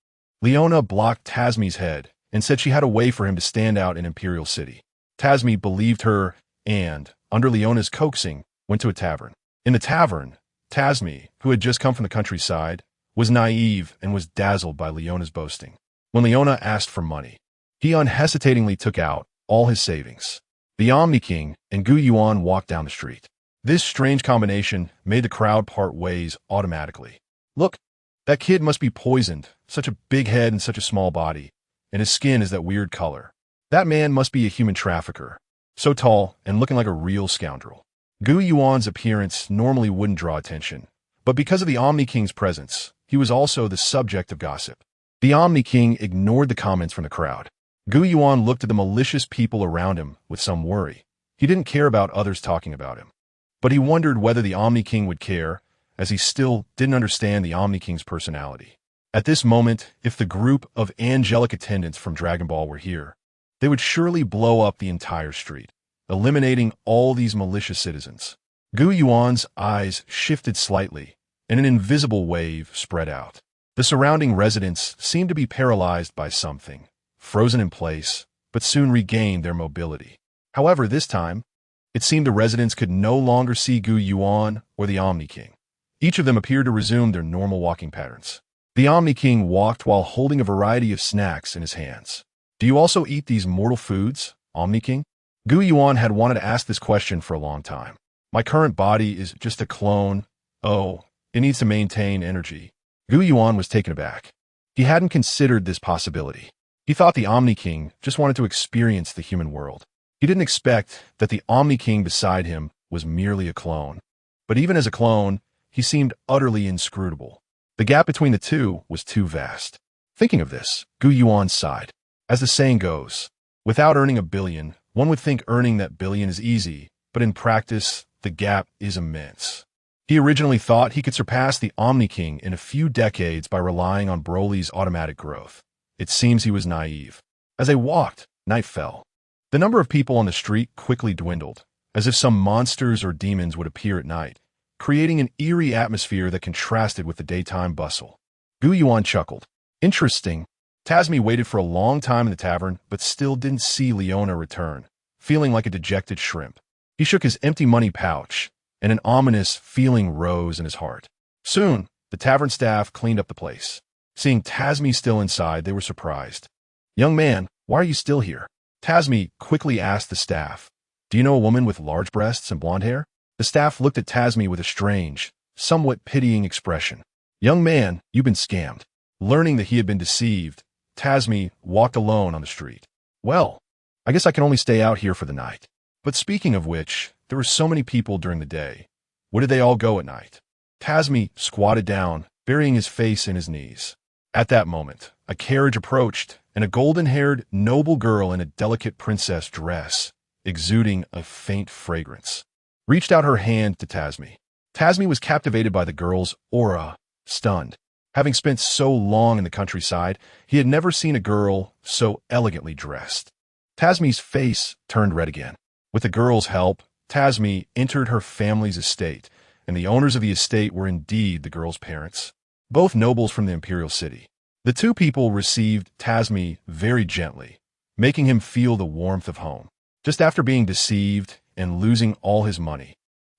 Leona blocked Tasmi's head and said she had a way for him to stand out in Imperial City. Tasmi believed her and, under Leona's coaxing, went to a tavern. In the tavern, Tasmi, who had just come from the countryside, was naive and was dazzled by Leona's boasting. When Leona asked for money, he unhesitatingly took out all his savings. The Omni King and Yuan walked down the street. This strange combination made the crowd part ways automatically. Look, that kid must be poisoned, such a big head and such a small body, and his skin is that weird color. That man must be a human trafficker. so tall and looking like a real scoundrel. Yuan's appearance normally wouldn't draw attention, but because of the Omni King's presence, he was also the subject of gossip. The Omni King ignored the comments from the crowd. Yuan looked at the malicious people around him with some worry. He didn't care about others talking about him, but he wondered whether the Omni King would care, as he still didn't understand the Omni King's personality. At this moment, if the group of angelic attendants from Dragon Ball were here, they would surely blow up the entire street, eliminating all these malicious citizens. Yuan's eyes shifted slightly, and an invisible wave spread out. The surrounding residents seemed to be paralyzed by something, frozen in place, but soon regained their mobility. However, this time, it seemed the residents could no longer see Yuan or the Omni King. Each of them appeared to resume their normal walking patterns. The Omni King walked while holding a variety of snacks in his hands. Do you also eat these mortal foods, Omni King? Yuan had wanted to ask this question for a long time. My current body is just a clone. Oh, it needs to maintain energy. Yuan was taken aback. He hadn't considered this possibility. He thought the Omni King just wanted to experience the human world. He didn't expect that the Omni King beside him was merely a clone. But even as a clone, he seemed utterly inscrutable. The gap between the two was too vast. Thinking of this, Yuan sighed. As the saying goes, without earning a billion, one would think earning that billion is easy, but in practice, the gap is immense. He originally thought he could surpass the Omni King in a few decades by relying on Broly's automatic growth. It seems he was naive. As they walked, night fell. The number of people on the street quickly dwindled, as if some monsters or demons would appear at night, creating an eerie atmosphere that contrasted with the daytime bustle. Yuan chuckled. Interesting. Tasmi waited for a long time in the tavern, but still didn't see Leona return, feeling like a dejected shrimp. He shook his empty money pouch, and an ominous feeling rose in his heart. Soon, the tavern staff cleaned up the place. Seeing Tasmi still inside, they were surprised. Young man, why are you still here? Tasmi quickly asked the staff. Do you know a woman with large breasts and blonde hair? The staff looked at Tasmi with a strange, somewhat pitying expression. Young man, you've been scammed. Learning that he had been deceived, Tasmi walked alone on the street. Well, I guess I can only stay out here for the night. But speaking of which, there were so many people during the day. Where did they all go at night? Tasmi squatted down, burying his face in his knees. At that moment, a carriage approached, and a golden-haired, noble girl in a delicate princess dress, exuding a faint fragrance, reached out her hand to Tasmi. Tasmi was captivated by the girl's aura, stunned. Having spent so long in the countryside, he had never seen a girl so elegantly dressed. Tasmi's face turned red again. With the girl's help, Tasmi entered her family's estate, and the owners of the estate were indeed the girl's parents, both nobles from the imperial city. The two people received Tasmi very gently, making him feel the warmth of home. Just after being deceived and losing all his money,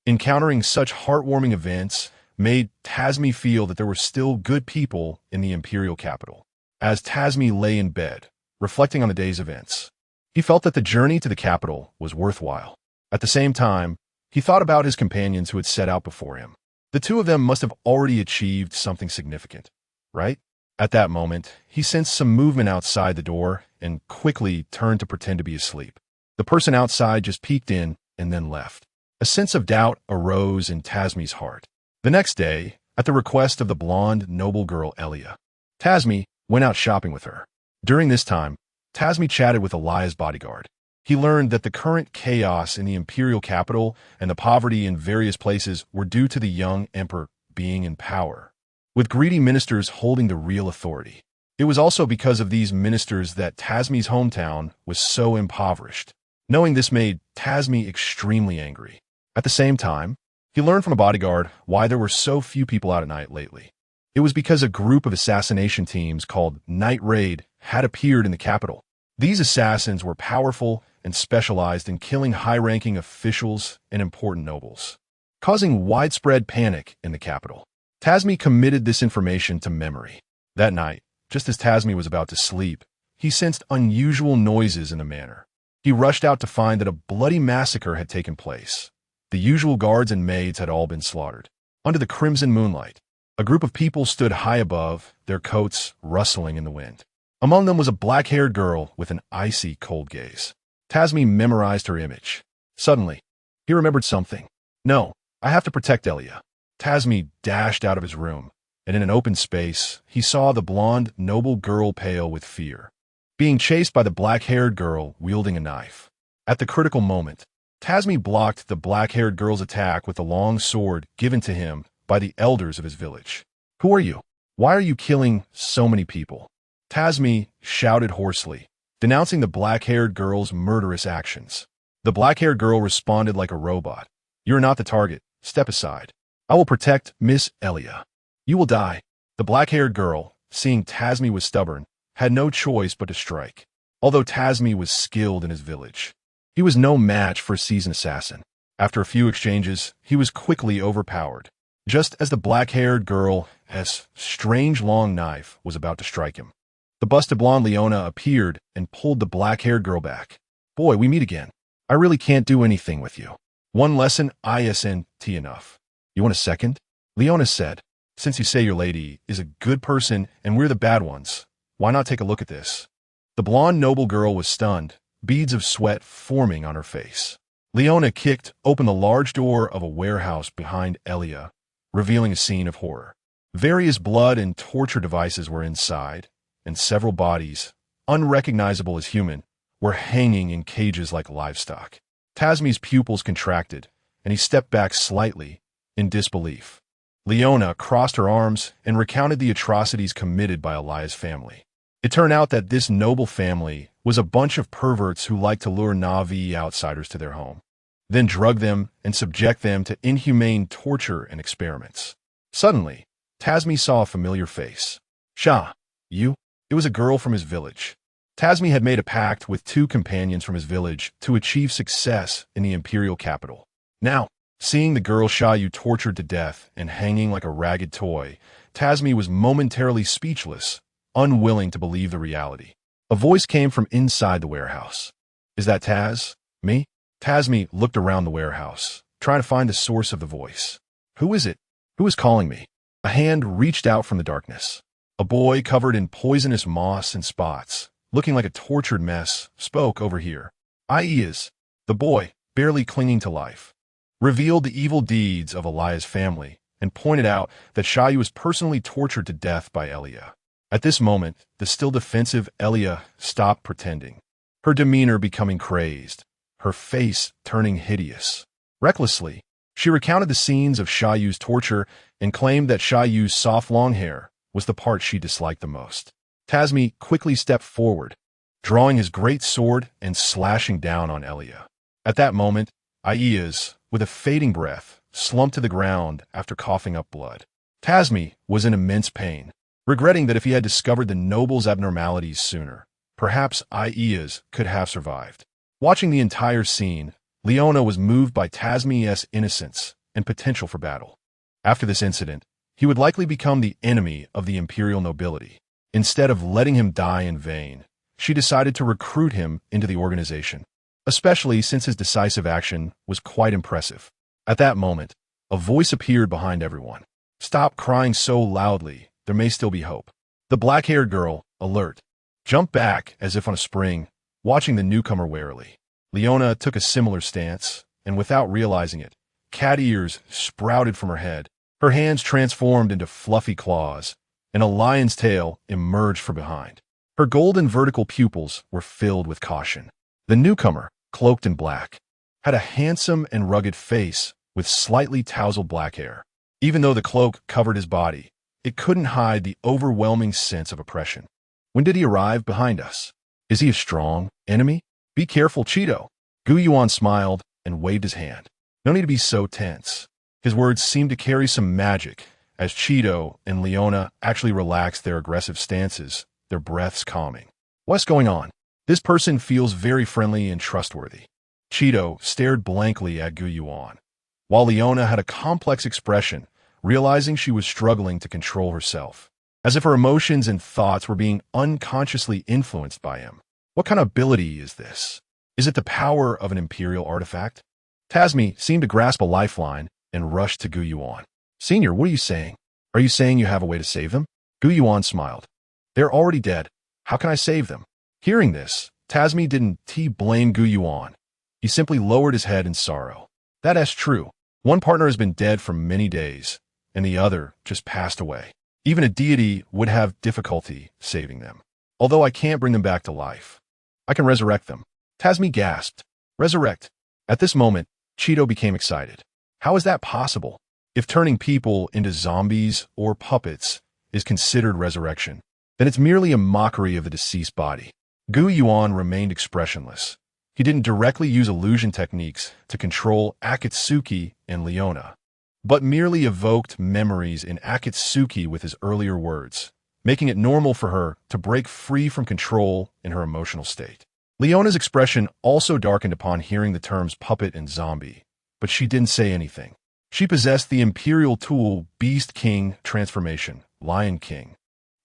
encountering such heartwarming events made Tasmi feel that there were still good people in the imperial capital. As Tasmi lay in bed, reflecting on the day's events, he felt that the journey to the capital was worthwhile. At the same time, he thought about his companions who had set out before him. The two of them must have already achieved something significant, right? At that moment, he sensed some movement outside the door and quickly turned to pretend to be asleep. The person outside just peeked in and then left. A sense of doubt arose in Tasmi's heart. The next day, at the request of the blonde, noble girl Elia, Tasmi went out shopping with her. During this time, Tasmi chatted with Elia's bodyguard. He learned that the current chaos in the imperial capital and the poverty in various places were due to the young emperor being in power, with greedy ministers holding the real authority. It was also because of these ministers that Tasmi's hometown was so impoverished. Knowing this made Tasmi extremely angry. At the same time, he learned from a bodyguard why there were so few people out at night lately. It was because a group of assassination teams called Night Raid had appeared in the capital. These assassins were powerful and specialized in killing high-ranking officials and important nobles, causing widespread panic in the capital. Tasmi committed this information to memory. That night, just as Tasmi was about to sleep, he sensed unusual noises in the manor. He rushed out to find that a bloody massacre had taken place. The usual guards and maids had all been slaughtered. Under the crimson moonlight, a group of people stood high above, their coats rustling in the wind. Among them was a black-haired girl with an icy, cold gaze. Tasmi memorized her image. Suddenly, he remembered something. No, I have to protect Elia. Tasmi dashed out of his room, and in an open space, he saw the blonde, noble girl pale with fear, being chased by the black-haired girl wielding a knife. At the critical moment, Tasmi blocked the black-haired girl's attack with the long sword given to him by the elders of his village. Who are you? Why are you killing so many people? Tasmi shouted hoarsely, denouncing the black-haired girl's murderous actions. The black-haired girl responded like a robot. You're not the target. Step aside. I will protect Miss Elia. You will die. The black-haired girl, seeing Tasmi was stubborn, had no choice but to strike. Although Tasmi was skilled in his village, he was no match for a seasoned assassin. After a few exchanges, he was quickly overpowered. Just as the black-haired girl's strange long knife was about to strike him, the busted blonde Leona appeared and pulled the black-haired girl back. Boy, we meet again. I really can't do anything with you. One lesson isn't enough. You want a second? Leona said. Since you say your lady is a good person and we're the bad ones, why not take a look at this? The blonde noble girl was stunned, beads of sweat forming on her face. Leona kicked open the large door of a warehouse behind Elia, revealing a scene of horror. Various blood and torture devices were inside, and several bodies, unrecognizable as human, were hanging in cages like livestock. Tasmi's pupils contracted, and he stepped back slightly, in disbelief. Leona crossed her arms and recounted the atrocities committed by Elia's family. It turned out that this noble family was a bunch of perverts who liked to lure Na'vi outsiders to their home, then drug them and subject them to inhumane torture and experiments. Suddenly, Tasmi saw a familiar face. Shah, you? It was a girl from his village. Tasmi had made a pact with two companions from his village to achieve success in the imperial capital. Now, seeing the girl Shayu tortured to death and hanging like a ragged toy, Tasmi was momentarily speechless, unwilling to believe the reality. A voice came from inside the warehouse. Is that Taz? Me? Tasmi looked around the warehouse, trying to find the source of the voice. Who is it? Who is calling me? A hand reached out from the darkness. A boy covered in poisonous moss and spots, looking like a tortured mess, spoke over here. Is the boy, barely clinging to life, revealed the evil deeds of Elia's family and pointed out that Shayu was personally tortured to death by Elia. At this moment, the still defensive Elia stopped pretending, her demeanor becoming crazed, her face turning hideous. Recklessly, she recounted the scenes of Shayu's torture and claimed that Shayu's soft long hair was the part she disliked the most. Tasmi quickly stepped forward, drawing his great sword and slashing down on Elia. At that moment, Is, with a fading breath, slumped to the ground after coughing up blood. Tasmi was in immense pain, regretting that if he had discovered the noble's abnormalities sooner, perhaps Is could have survived. Watching the entire scene, Leona was moved by Tasmi's innocence and potential for battle. After this incident, he would likely become the enemy of the imperial nobility. Instead of letting him die in vain, she decided to recruit him into the organization, especially since his decisive action was quite impressive. At that moment, a voice appeared behind everyone. Stop crying so loudly, there may still be hope. The black-haired girl, alert, jumped back as if on a spring, watching the newcomer warily. Leona took a similar stance, and without realizing it, cat ears sprouted from her head. Her hands transformed into fluffy claws, and a lion's tail emerged from behind. Her golden vertical pupils were filled with caution. The newcomer, cloaked in black, had a handsome and rugged face with slightly tousled black hair. Even though the cloak covered his body, it couldn't hide the overwhelming sense of oppression. When did he arrive behind us? Is he a strong enemy? Be careful, Cheeto. Yuan smiled and waved his hand. No need to be so tense. His words seemed to carry some magic, as Cheeto and Leona actually relaxed their aggressive stances, their breaths calming. What's going on? This person feels very friendly and trustworthy. Cheeto stared blankly at Yuan, while Leona had a complex expression, realizing she was struggling to control herself, as if her emotions and thoughts were being unconsciously influenced by him. What kind of ability is this? Is it the power of an imperial artifact? Tasmi seemed to grasp a lifeline and rushed to Yuan. Senior, what are you saying? Are you saying you have a way to save them? Yuan smiled. They're already dead. How can I save them? Hearing this, Tasmi didn't blame Gu Yuan. He simply lowered his head in sorrow. That's true. One partner has been dead for many days, and the other just passed away. Even a deity would have difficulty saving them. Although I can't bring them back to life, I can resurrect them. Tasmi gasped. Resurrect? At this moment, Cheeto became excited. How is that possible? If turning people into zombies or puppets is considered resurrection, then it's merely a mockery of the deceased body. Gu Yuan remained expressionless. He didn't directly use illusion techniques to control Akatsuki and Leona, but merely evoked memories in Akatsuki with his earlier words, making it normal for her to break free from control in her emotional state. Leona's expression also darkened upon hearing the terms puppet and zombie, but she didn't say anything. She possessed the imperial tool Beast King transformation, Lion King,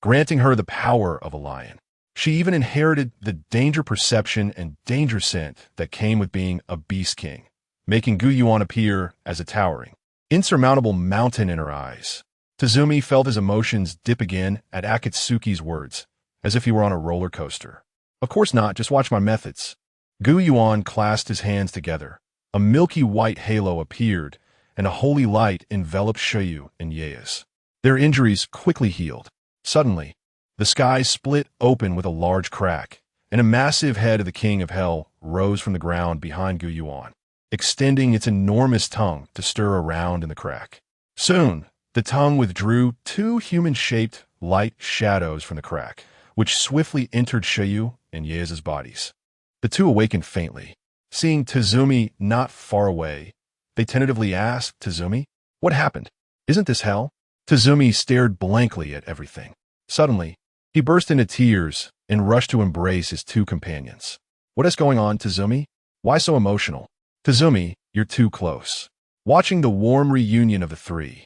granting her the power of a lion. She even inherited the danger perception and danger scent that came with being a Beast King, making Gu Yuan appear as a towering, insurmountable mountain in her eyes. Tazumi felt his emotions dip again at Akatsuki's words, as if he were on a roller coaster. Of course not, just watch my methods. Gu Yuan clasped his hands together. A milky white halo appeared, and a holy light enveloped Shiyu and Yaeus. Their injuries quickly healed. Suddenly, the sky split open with a large crack, and a massive head of the King of Hell rose from the ground behind Gu Yuan, extending its enormous tongue to stir around in the crack. Soon, the tongue withdrew two human-shaped light shadows from the crack, which swiftly entered Shiyu and Yaeus' bodies. The two awakened faintly. Seeing Tazumi not far away, they tentatively asked Tazumi, "What happened? Isn't this hell?" Tazumi stared blankly at everything. Suddenly, he burst into tears and rushed to embrace his two companions. "What is going on, Tazumi? Why so emotional?" "Tazumi, you're too close." Watching the warm reunion of the three,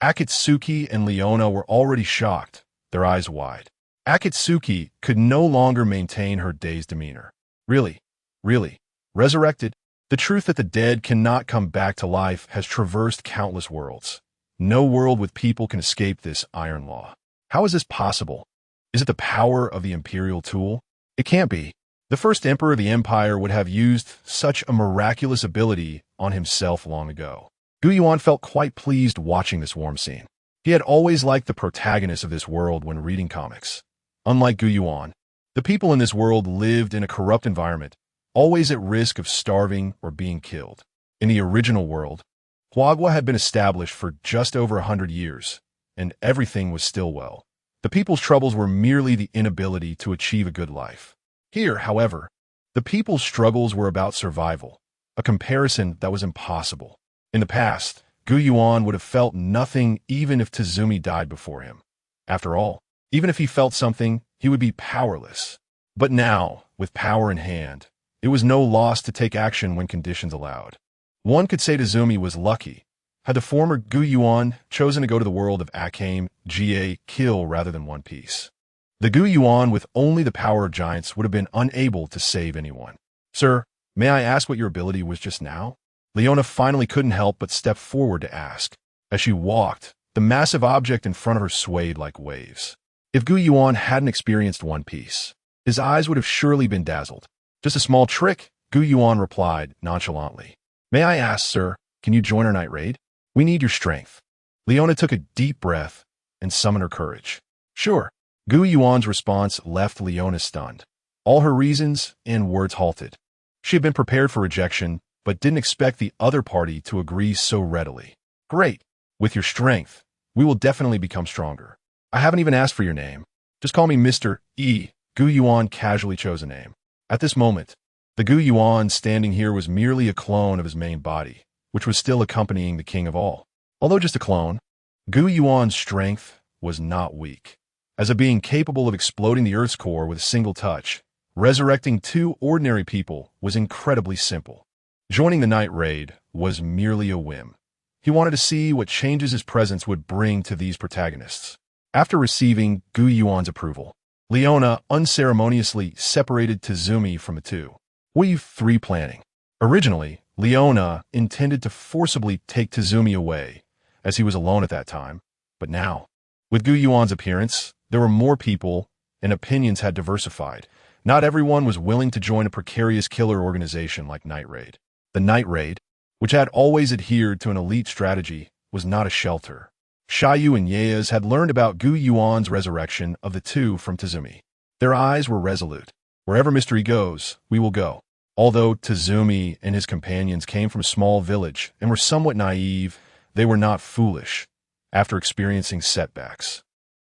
Akatsuki and Leona were already shocked, their eyes wide. Akatsuki could no longer maintain her dazed demeanor. Really? Resurrected? The truth that the dead cannot come back to life has traversed countless worlds. No world with people can escape this iron law. How is this possible? Is it the power of the imperial tool? It can't be. The first emperor of the empire would have used such a miraculous ability on himself long ago. Gu Yuan felt quite pleased watching this warm scene. He had always liked the protagonists of this world when reading comics. Unlike Gu Yuan, the people in this world lived in a corrupt environment, always at risk of starving or being killed. In the original world, Huagua had been established for just over 100 years, and everything was still well. The people's troubles were merely the inability to achieve a good life. Here, however, the people's struggles were about survival, a comparison that was impossible. In the past, Gu Yuan would have felt nothing even if Tazumi died before him. After all, even if he felt something, he would be powerless. But now, with power in hand, it was no loss to take action when conditions allowed. One could say Tazumi was lucky. Had the former Gu Yuan chosen to go to the world of Akame, Ga, kill rather than One Piece, the Gu Yuan with only the power of giants would have been unable to save anyone. "Sir, may I ask what your ability was just now?" Leona finally couldn't help but step forward to ask. As she walked, the massive object in front of her swayed like waves. If Gu Yuan hadn't experienced One Piece, his eyes would have surely been dazzled. "Just a small trick," Gu Yuan replied nonchalantly. "May I ask, sir, can you join our night raid? We need your strength." Leona took a deep breath and summoned her courage. "Sure." Gu Yuan's response left Leona stunned. All her reasons and words halted. She had been prepared for rejection, but didn't expect the other party to agree so readily. "Great. With your strength, we will definitely become stronger. I haven't even asked for your name. Just call me Mr. E." Gu Yuan casually chose a name. At this moment, the Gu Yuan standing here was merely a clone of his main body, which was still accompanying the king of all. Although just a clone, Gu Yuan's strength was not weak. As a being capable of exploding the Earth's core with a single touch, resurrecting two ordinary people was incredibly simple. Joining the night raid was merely a whim. He wanted to see what changes his presence would bring to these protagonists. After receiving Gu Yuan's approval, Leona unceremoniously separated Tazumi from the two. "What are you three planning?" Originally, Leona intended to forcibly take Tazumi away, as he was alone at that time, but now, with Gu Yuan's appearance, there were more people, and opinions had diversified. Not everyone was willing to join a precarious killer organization like Night Raid. The Night Raid, which had always adhered to an elite strategy, was not a shelter. Xiaoyu and Yaez had learned about Gu Yuan's resurrection of the two from Tazumi. Their eyes were resolute. Wherever mystery goes, we will go. Although Tazumi and his companions came from a small village and were somewhat naive, they were not foolish. After experiencing setbacks,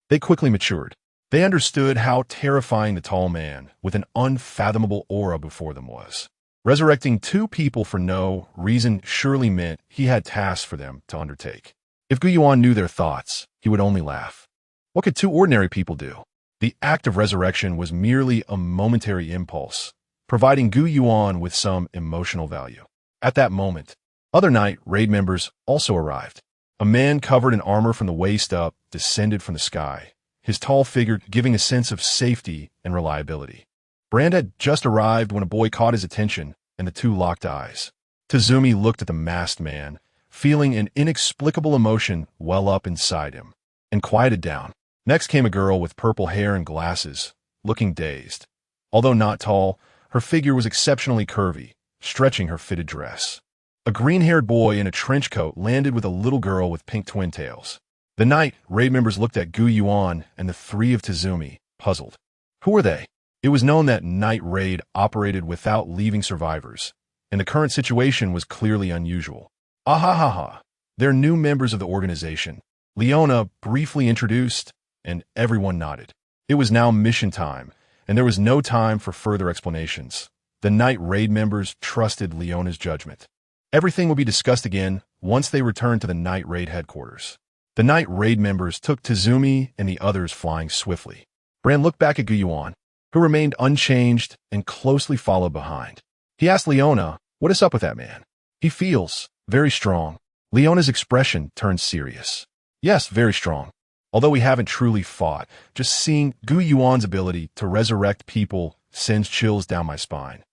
they quickly matured. They understood how terrifying the tall man with an unfathomable aura before them was. Resurrecting two people for no reason surely meant he had tasks for them to undertake. If Gu Yuan knew their thoughts, he would only laugh. What could two ordinary people do? The act of resurrection was merely a momentary impulse, providing Gu Yuan with some emotional value. At that moment, other Night Raid members also arrived. A man covered in armor from the waist up descended from the sky, his tall figure giving a sense of safety and reliability. Brand had just arrived when a boy caught his attention, and the two locked eyes. Tazumi looked at the masked man, feeling an inexplicable emotion well up inside him, and quieted down. Next came a girl with purple hair and glasses, looking dazed. Although not tall, her figure was exceptionally curvy, stretching her fitted dress. A green-haired boy in a trench coat landed with a little girl with pink twin tails. The Night Raid members looked at Gu Yuan and the three of Tazumi, puzzled. Who were they? It was known that Night Raid operated without leaving survivors, and the current situation was clearly unusual. Ahahaha. They're new members of the organization. Leona briefly introduced, and everyone nodded. It was now mission time, and there was no time for further explanations. The Night Raid members trusted Leona's judgment. Everything would be discussed again once they returned to the Night Raid headquarters. The Night Raid members took Tazumi and the others flying swiftly. Bran looked back at Gu Yuan, who remained unchanged and closely followed behind. He asked Leona, "What is up with that man? He feels very strong." Leona's expression turned serious. "Yes, very strong. Although we haven't truly fought, just seeing Gu Yuan's ability to resurrect people sends chills down my spine.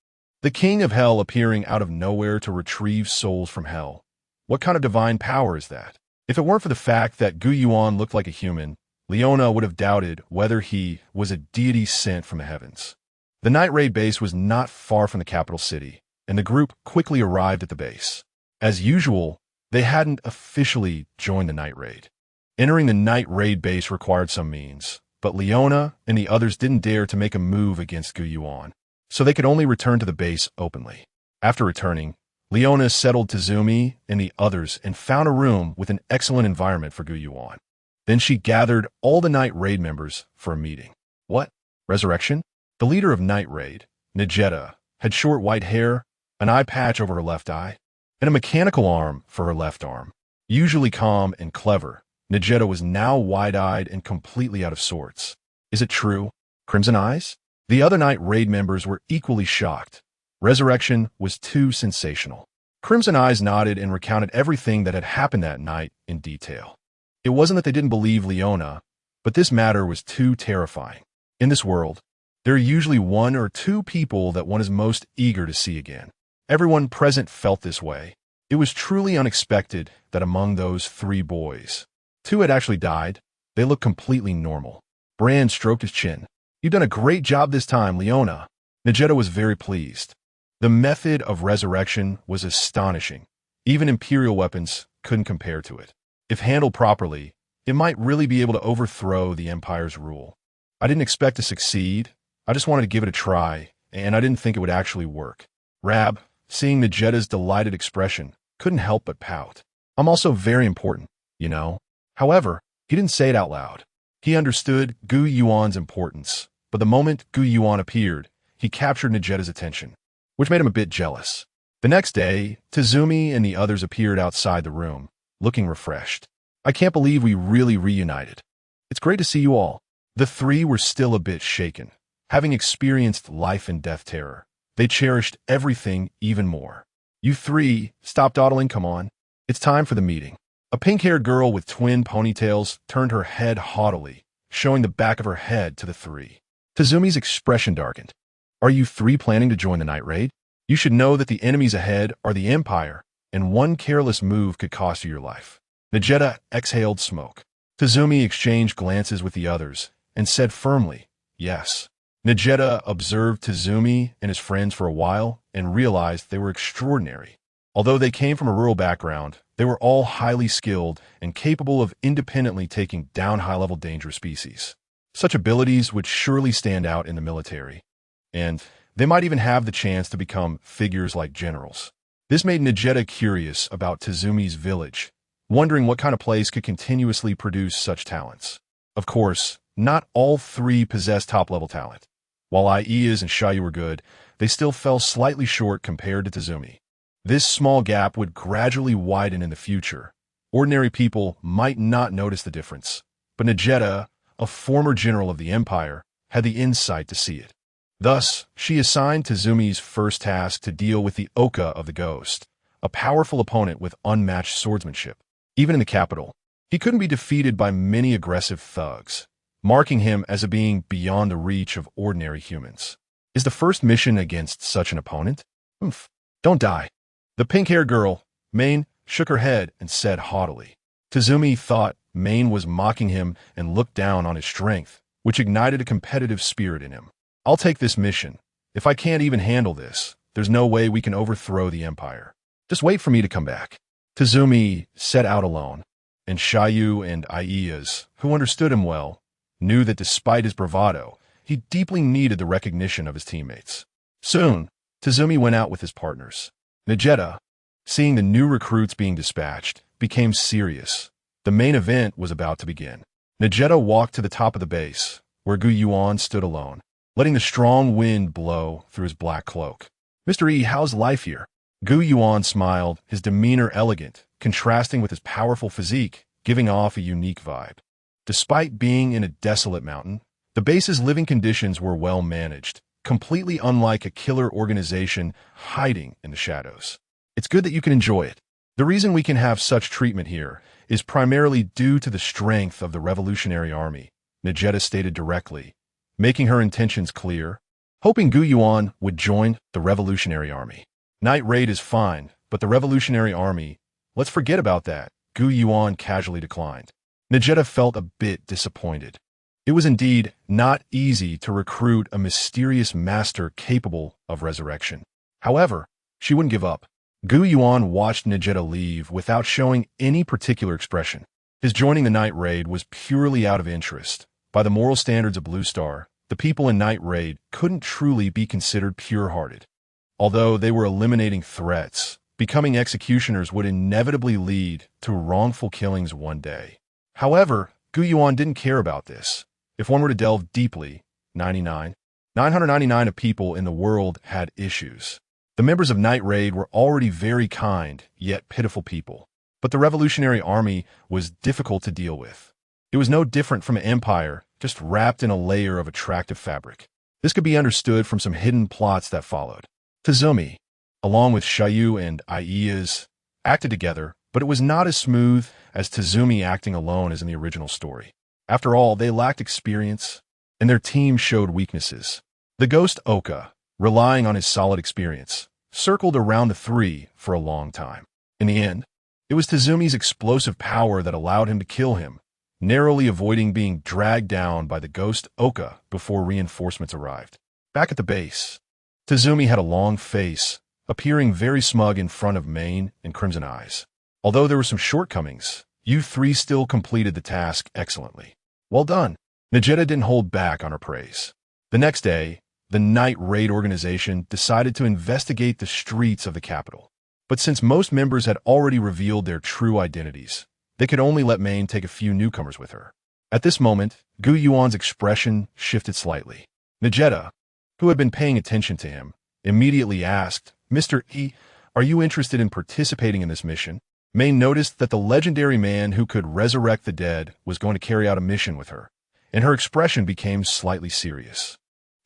The King of Hell appearing out of nowhere to retrieve souls from hell. What kind of divine power is that?" If it weren't for the fact that Gu Yuan looked like a human, Leona would have doubted whether he was a deity sent from the heavens. The Night Raid base was not far from the capital city, and the group quickly arrived at the base. As usual, they hadn't officially joined the Night Raid. Entering the Night Raid base required some means, but Leona and the others didn't dare to make a move against Gu Yuan, so they could only return to the base openly. After returning, Leona settled Tazumi and the others and found a room with an excellent environment for Gu Yuan. Then she gathered all the Night Raid members for a meeting. What? Resurrection? The leader of Night Raid, Nigetta, had short white hair, an eye patch over her left eye, and a mechanical arm for her left arm. Usually calm and clever, Nigetta was now wide-eyed and completely out of sorts. Is it true? Crimson eyes? The other Night Raid members were equally shocked. Resurrection was too sensational. Crimson Eyes nodded and recounted everything that had happened that night in detail. It wasn't that they didn't believe Leona, but this matter was too terrifying. In this world, there are usually one or two people that one is most eager to see again. Everyone present felt this way. It was truly unexpected that among those three boys, two had actually died. They looked completely normal. Bran stroked his chin. "You've done a great job this time, Leona." Nigetta was very pleased. The method of resurrection was astonishing. Even Imperial weapons couldn't compare to it. If handled properly, it might really be able to overthrow the Empire's rule. I didn't expect to succeed. I just wanted to give it a try, and I didn't think it would actually work. Rab, seeing Nigetta's delighted expression, couldn't help but pout. "I'm also very important, you know." However, he didn't say it out loud. He understood Gu Yuan's importance, but the moment Gu Yuan appeared, he captured Nigetta's attention, which made him a bit jealous. The next day, Tazumi and the others appeared outside the room, looking refreshed. "I can't believe we really reunited. It's great to see you all." The three were still a bit shaken. Having experienced life and death terror, they cherished everything even more. "You three, stop dawdling, come on. It's time for the meeting." A pink-haired girl with twin ponytails turned her head haughtily, showing the back of her head to the three. Tazumi's expression darkened. "Are you three planning to join the Night Raid? You should know that the enemies ahead are the Empire, and one careless move could cost you your life." Nigetta exhaled smoke. Tazumi exchanged glances with the others and said firmly, "Yes." Nageta observed Tazumi and his friends for a while and realized they were extraordinary. Although they came from a rural background, they were all highly skilled and capable of independently taking down high-level dangerous species. Such abilities would surely stand out in the military, and they might even have the chance to become figures like generals. This made Nageta curious about Tazumi's village, wondering what kind of place could continuously produce such talents. Of course, not all three possessed top-level talent. While Aias and Shayu were good, they still fell slightly short compared to Tazumi. This small gap would gradually widen in the future. Ordinary people might not notice the difference, but Nageta, a former general of the Empire, had the insight to see it. Thus, she assigned Tazumi's first task to deal with the Oka of the Ghost, a powerful opponent with unmatched swordsmanship. Even in the capital, he couldn't be defeated by many aggressive thugs, marking him as a being beyond the reach of ordinary humans. Is the first mission against such an opponent? Don't die. The pink-haired girl, Main, shook her head and said haughtily. Tazumi thought Main was mocking him and looked down on his strength, which ignited a competitive spirit in him. I'll take this mission. If I can't even handle this, there's no way we can overthrow the Empire. Just wait for me to come back. Tazumi set out alone, and Shayu and Aias, who understood him well, knew that despite his bravado, he deeply needed the recognition of his teammates. Soon, Tazumi went out with his partners. Nageta, seeing the new recruits being dispatched, became serious. The main event was about to begin. Nageta walked to the top of the base, where Yuan stood alone, letting the strong wind blow through his black cloak. Mr. E, how's life here? Yuan smiled, his demeanor elegant, contrasting with his powerful physique, giving off a unique vibe. Despite being in a desolate mountain, the base's living conditions were well managed, completely unlike a killer organization hiding in the shadows. It's good that you can enjoy it. The reason we can have such treatment here is primarily due to the strength of the Revolutionary Army, Nageta stated directly, making her intentions clear, hoping Yuan would join the Revolutionary Army. Night Raid is fine, but the Revolutionary Army, let's forget about that, Yuan casually declined. Nageta felt a bit disappointed. It was indeed not easy to recruit a mysterious master capable of resurrection. However, she wouldn't give up. Yuan watched Nageta leave without showing any particular expression. His joining the Night Raid was purely out of interest. By the moral standards of Blue Star, the people in Night Raid couldn't truly be considered pure-hearted. Although they were eliminating threats, becoming executioners would inevitably lead to wrongful killings one day. However, Yuan didn't care about this. If one were to delve deeply, 999 of people in the world had issues. The members of Night Raid were already very kind, yet pitiful people. But the Revolutionary Army was difficult to deal with. It was no different from an empire, just wrapped in a layer of attractive fabric. This could be understood from some hidden plots that followed. Tazumi, along with Shayu and Aias, acted together, but it was not as smooth as Tazumi acting alone as in the original story. After all, they lacked experience, and their team showed weaknesses. The ghost Oka, relying on his solid experience, circled around the three for a long time. In the end, it was Tazumi's explosive power that allowed him to kill him, narrowly avoiding being dragged down by the ghost Oka before reinforcements arrived. Back at the base, Tazumi had a long face, appearing very smug in front of Mane and Crimson Eyes. Although there were some shortcomings, you three still completed the task excellently. Well done. Nageta didn't hold back on her praise. The next day, the Night Raid organization decided to investigate the streets of the capital. But since most members had already revealed their true identities, they could only let Mane take a few newcomers with her. At this moment, Yuan's expression shifted slightly. Nageta, who had been paying attention to him, immediately asked, Mr. E, are you interested in participating in this mission? Mane noticed that the legendary man who could resurrect the dead was going to carry out a mission with her, and her expression became slightly serious.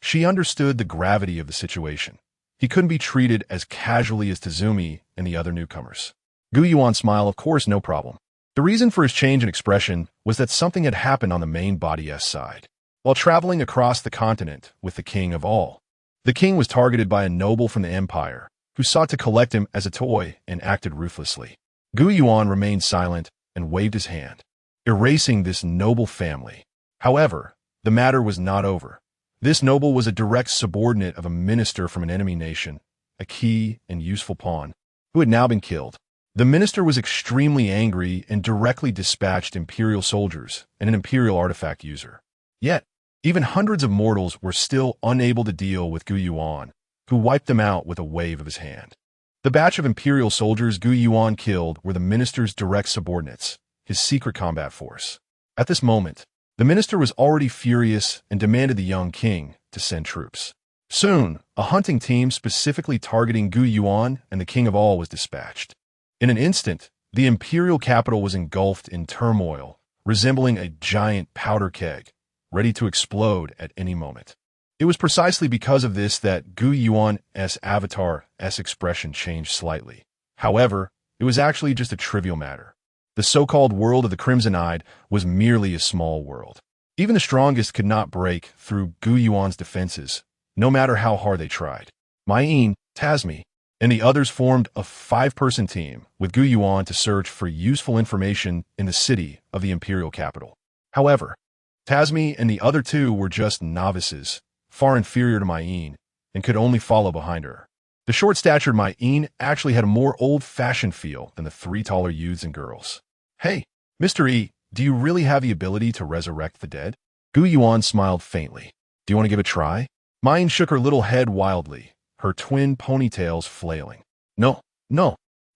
She understood the gravity of the situation. He couldn't be treated as casually as Tazumi and the other newcomers. Yuan smiled, of course, no problem. The reason for his change in expression was that something had happened on the main body S side. While traveling across the continent with the king of all, the king was targeted by a noble from the Empire, who sought to collect him as a toy and acted ruthlessly. Yuan remained silent and waved his hand, erasing this noble family. However, the matter was not over. This noble was a direct subordinate of a minister from an enemy nation, a key and useful pawn, who had now been killed. The minister was extremely angry and directly dispatched imperial soldiers and an imperial artifact user. Yet, even hundreds of mortals were still unable to deal with Yuan, who wiped them out with a wave of his hand. The batch of imperial soldiers Yuan killed were the minister's direct subordinates, his secret combat force. At this moment, the minister was already furious and demanded the young king to send troops. Soon, a hunting team specifically targeting Yuan and the king of all was dispatched. In an instant, the imperial capital was engulfed in turmoil, resembling a giant powder keg, ready to explode at any moment. It was precisely because of this that Yuan's avatar's expression changed slightly. However, it was actually just a trivial matter. The so-called world of the Crimson-Eyed was merely a small world. Even the strongest could not break through Yuan's defenses, no matter how hard they tried. Ymir, Tasmi, and the others formed a 5-person team with Yuan to search for useful information in the city of the imperial capital. However, Tasmi and the other 2 were just novices, far inferior to Ymir, and could only follow behind her. The short-statured Ymir actually had a more old-fashioned feel than the 3 taller youths and girls. "Hey, Mr. E, do you really have the ability to resurrect the dead?" Yuan smiled faintly. "Do you want to give it a try?" Ymir shook her little head wildly, her twin ponytails flailing. No,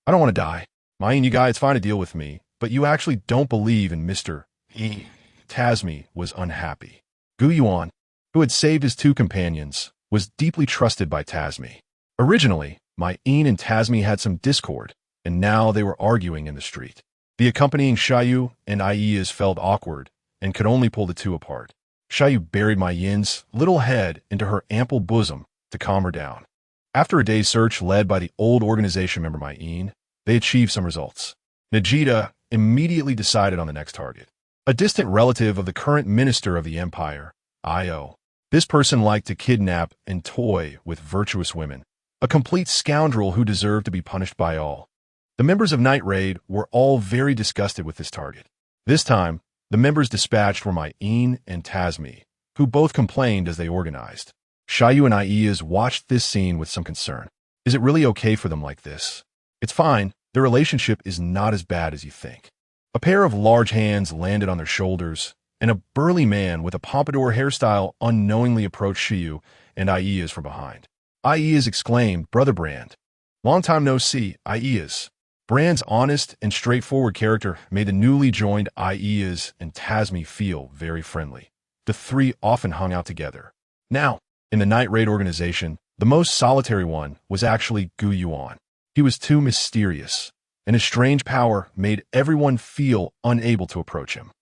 I don't want to die. Ymir, you guys, it's fine to deal with me, but you actually don't believe in Mr. E. Tasmi was unhappy. Yuan, who had saved his 2 companions, was deeply trusted by Tasmi. Originally, Ymir and Tasmi had some discord, and now they were arguing in the street. The accompanying Xiaoyu and Ies felt awkward and could only pull the 2 apart. Xiaoyu buried Mayin's little head into her ample bosom to calm her down. After a day's search led by the old organization member Ymir, they achieved some results. Najida immediately decided on the next target. A distant relative of the current minister of the empire, Io. This person liked to kidnap and toy with virtuous women, a complete scoundrel who deserved to be punished by all. The members of Night Raid were all very disgusted with this target. This time, the members dispatched were Ymir and Tasmi, who both complained as they organized. Xiaoyu and Ies watched this scene with some concern. Is it really okay for them like this? It's fine, their relationship is not as bad as you think. A pair of large hands landed on their shoulders, and a burly man with a pompadour hairstyle unknowingly approached Xiaoyu and Ies from behind. Ies exclaimed, "Brother Brand." "Long time no see, Ies." Brand's honest and straightforward character made the newly joined Ies and Tasmi feel very friendly. The 3 often hung out together. Now, in the Night Raid organization, the most solitary one was actually Yuan. He was too mysterious, and his strange power made everyone feel unable to approach him.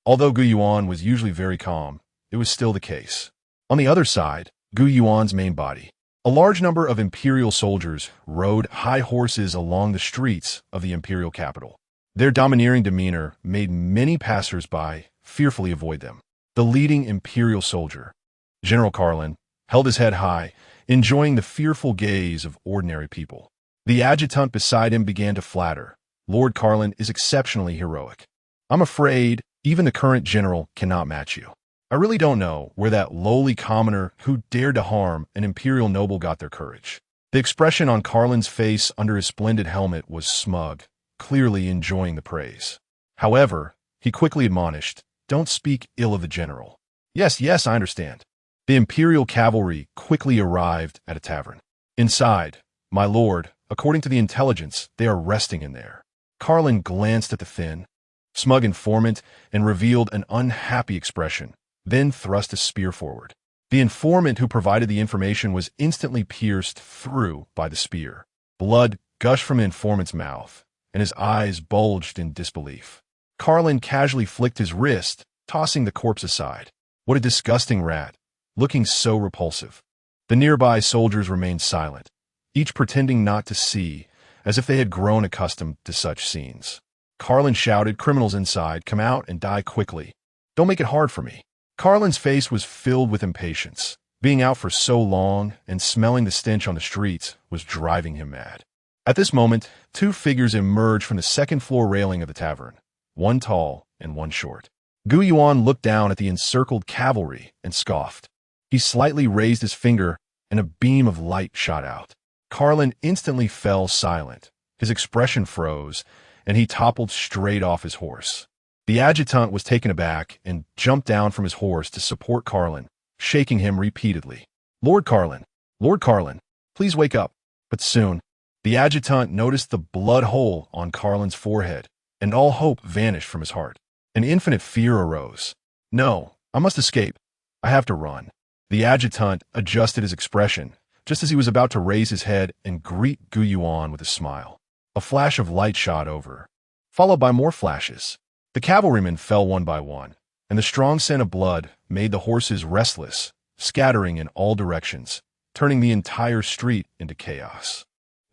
Although Yuan was usually very calm, it was still the case. On the other side, Yuan's main body. A large number of imperial soldiers rode high horses along the streets of the imperial capital. Their domineering demeanor made many passers-by fearfully avoid them. The leading imperial soldier, General Carlin, held his head high, enjoying the fearful gaze of ordinary people. The adjutant beside him began to flatter. "Lord Carlin is exceptionally heroic. I'm afraid even the current general cannot match you. I really don't know where that lowly commoner who dared to harm an imperial noble got their courage." The expression on Carlin's face under his splendid helmet was smug, clearly enjoying the praise. However, he quickly admonished, "Don't speak ill of the general." Yes, I understand." The imperial cavalry quickly arrived at a tavern. "Inside, my lord, according to the intelligence, they are resting in there." Carlin glanced at the thin, smug informant and revealed an unhappy expression, then thrust a spear forward. The informant who provided the information was instantly pierced through by the spear. Blood gushed from the informant's mouth, and his eyes bulged in disbelief. Carlin casually flicked his wrist, tossing the corpse aside. What a disgusting rat, looking so repulsive. The nearby soldiers remained silent, each pretending not to see, as if they had grown accustomed to such scenes. Carlin shouted, "Criminals inside, come out and die quickly. Don't make it hard for me." Carlin's face was filled with impatience. Being out for so long and smelling the stench on the streets was driving him mad. At this moment, 2 figures emerged from the second-floor railing of the tavern, one tall and one short. Yuan looked down at the encircled cavalry and scoffed. He slightly raised his finger, and a beam of light shot out. Carlin instantly fell silent. His expression froze, and he toppled straight off his horse. The adjutant was taken aback and jumped down from his horse to support Carlin, shaking him repeatedly. Lord Carlin, please wake up." But soon, the adjutant noticed the blood hole on Carlin's forehead, and all hope vanished from his heart. An infinite fear arose. "No, I must escape. I have to run." The adjutant adjusted his expression, just as he was about to raise his head and greet Yuan with a smile. A flash of light shot over, followed by more flashes. The cavalrymen fell one by one, and the strong scent of blood made the horses restless, scattering in all directions, turning the entire street into chaos.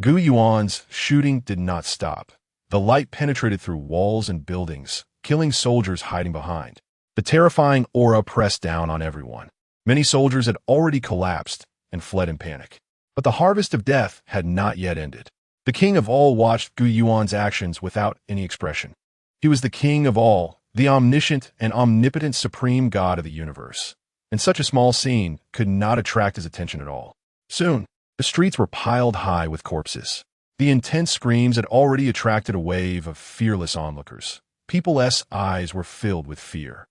Yuan's shooting did not stop. The light penetrated through walls and buildings, killing soldiers hiding behind. The terrifying aura pressed down on everyone. Many soldiers had already collapsed and fled in panic. But the harvest of death had not yet ended. The king of all watched Yuan's actions without any expression. He was the king of all, the omniscient and omnipotent supreme god of the universe. And such a small scene could not attract his attention at all. Soon, the streets were piled high with corpses. The intense screams had already attracted a wave of fearless onlookers. People's eyes were filled with fear.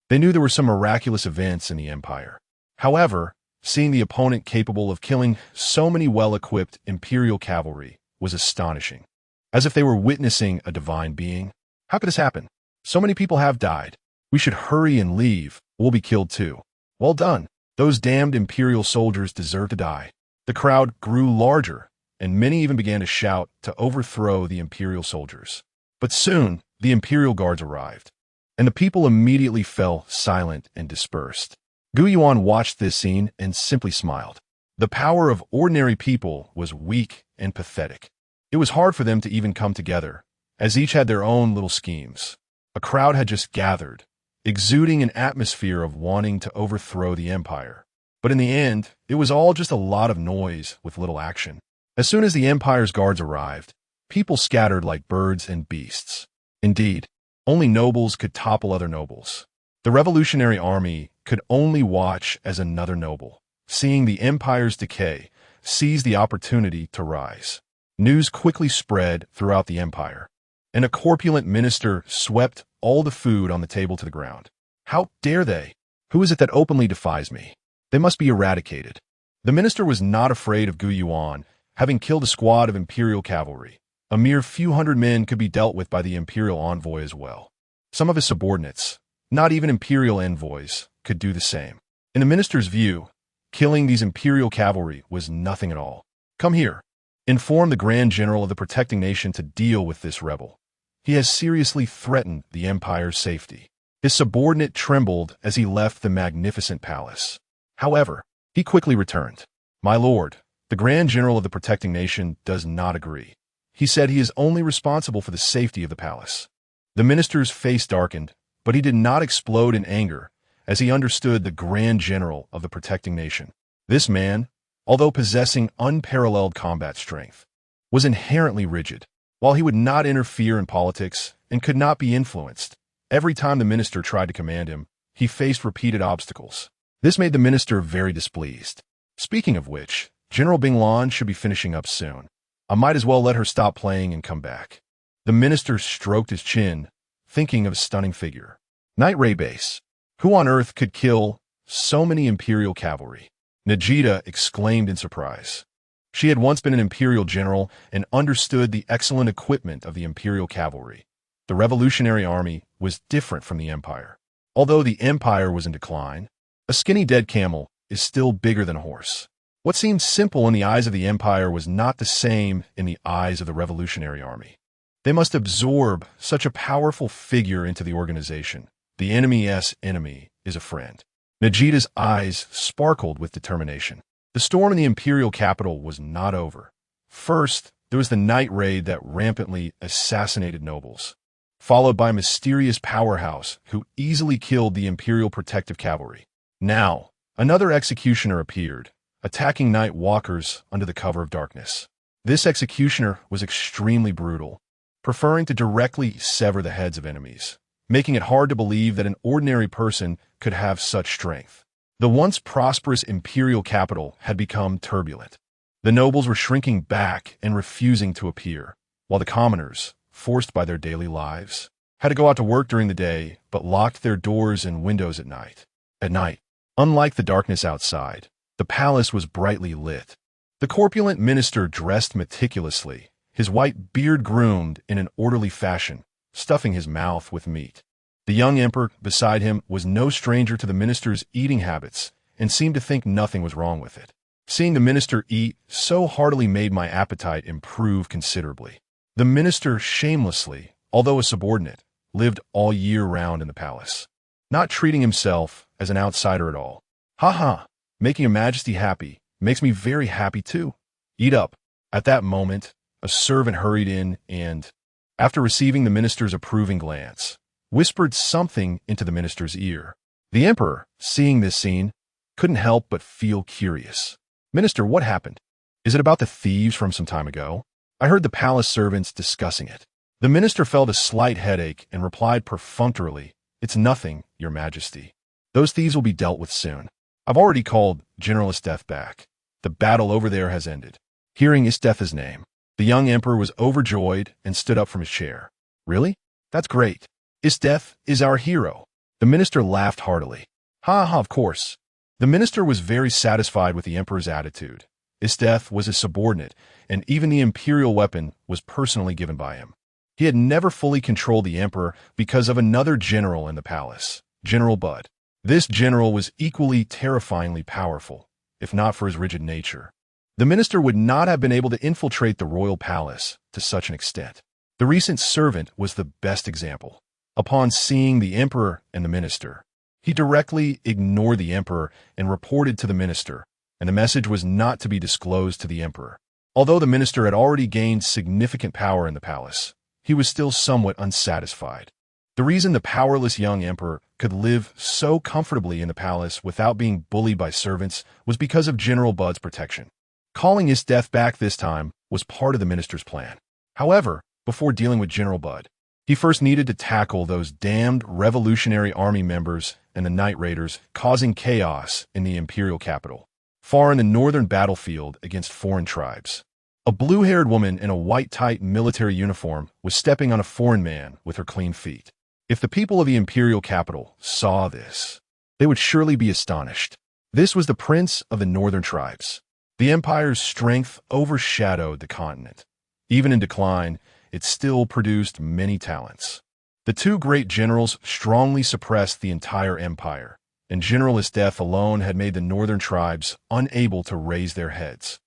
They knew there were some miraculous events in the empire. However, seeing the opponent capable of killing so many well-equipped imperial cavalry was astonishing. As if they were witnessing a divine being. How could this happen? So many people have died. We should hurry and leave. We'll be killed too. Well done. Those damned imperial soldiers deserve to die. The crowd grew larger, and many even began to shout to overthrow the imperial soldiers. But soon, the imperial guards arrived, and the people immediately fell silent and dispersed. Yuan watched this scene and simply smiled. The power of ordinary people was weak and pathetic. It was hard for them to even come together, as each had their own little schemes. A crowd had just gathered, exuding an atmosphere of wanting to overthrow the empire. But in the end, it was all just a lot of noise with little action. As soon as the empire's guards arrived, people scattered like birds and beasts. Indeed, only nobles could topple other nobles. The revolutionary army could only watch as another noble, seeing the empire's decay, seized the opportunity to rise. News quickly spread throughout the empire, and a corpulent minister swept all the food on the table to the ground. How dare they? Who is it that openly defies me? They must be eradicated. The minister was not afraid of Yuan, having killed a squad of imperial cavalry. A mere few hundred men could be dealt with by the imperial envoy as well. Some of his subordinates, not even imperial envoys, could do the same. In the minister's view, killing these imperial cavalry was nothing at all. Come here. Inform the Grand General of the protecting nation to deal with this rebel. He has seriously threatened the empire's safety. His subordinate trembled as he left the magnificent palace. However, he quickly returned. "My lord, the Grand General of the protecting nation does not agree. He said he is only responsible for the safety of the palace." The minister's face darkened, but he did not explode in anger, as he understood the Grand General of the protecting nation. This man, although possessing unparalleled combat strength, was inherently rigid. While he would not interfere in politics and could not be influenced, every time the minister tried to command him, he faced repeated obstacles. This made the minister very displeased. Speaking of which, General Binglan should be finishing up soon. I might as well let her stop playing and come back. The minister stroked his chin, thinking of a stunning figure. Night Ray Base. Who on earth could kill so many imperial cavalry? Najida exclaimed in surprise. She had once been an imperial general and understood the excellent equipment of the imperial cavalry. The revolutionary army was different from the empire. Although the empire was in decline, a skinny dead camel is still bigger than a horse. What seemed simple in the eyes of the empire was not the same in the eyes of the revolutionary army. They must absorb such a powerful figure into the organization. The enemy's enemy is a friend. Najida's eyes sparkled with determination. The storm in the imperial capital was not over. First, there was the night raid that rampantly assassinated nobles, followed by a mysterious powerhouse who easily killed the imperial protective cavalry. Now, another executioner appeared, attacking night walkers under the cover of darkness. This executioner was extremely brutal, preferring to directly sever the heads of enemies, making it hard to believe that an ordinary person could have such strength. The once prosperous imperial capital had become turbulent. The nobles were shrinking back and refusing to appear, while the commoners, forced by their daily lives, had to go out to work during the day but locked their doors and windows at night. At night, unlike the darkness outside, the palace was brightly lit. The corpulent minister dressed meticulously, his white beard groomed in an orderly fashion, stuffing his mouth with meat. The young emperor beside him was no stranger to the minister's eating habits and seemed to think nothing was wrong with it. Seeing the minister eat so heartily made my appetite improve considerably. The minister shamelessly, although a subordinate, lived all year round in the palace, not treating himself as an outsider at all. Ha ha, making Your Majesty happy makes me very happy too. Eat up. At that moment, a servant hurried in and, after receiving the minister's approving glance, whispered something into the minister's ear. The emperor, seeing this scene, couldn't help but feel curious. Minister, what happened? Is it about the thieves from some time ago? I heard the palace servants discussing it. The minister felt a slight headache and replied perfunctorily, "It's nothing, Your Majesty. Those thieves will be dealt with soon. I've already called General Isteth back. The battle over there has ended." Hearing Isteth's name, the young emperor was overjoyed and stood up from his chair. "Really? That's great. Isteth is our hero." The minister laughed heartily. "Ha ha, of course." The minister was very satisfied with the emperor's attitude. Isteth was his subordinate, and even the imperial weapon was personally given by him. He had never fully controlled the emperor because of another general in the palace, General Bud. This general was equally terrifyingly powerful, if not for his rigid nature. The minister would not have been able to infiltrate the royal palace to such an extent. The recent servant was the best example. Upon seeing the emperor and the minister, he directly ignored the emperor and reported to the minister, and the message was not to be disclosed to the emperor. Although the minister had already gained significant power in the palace, he was still somewhat unsatisfied. The reason the powerless young emperor could live so comfortably in the palace without being bullied by servants was because of General Bud's protection. Calling Isteth back this time was part of the minister's plan. However, before dealing with General Bud, he first needed to tackle those damned Revolutionary Army members and the Night Raiders causing chaos in the imperial capital, far in the northern battlefield against foreign tribes. A blue-haired woman in a white tight military uniform was stepping on a foreign man with her clean feet. If the people of the imperial capital saw this, they would surely be astonished. This was the prince of the northern tribes. The empire's strength overshadowed the continent. Even in decline, it still produced many talents. The two great generals strongly suppressed the entire empire, and General Isteth alone had made the northern tribes unable to raise their heads.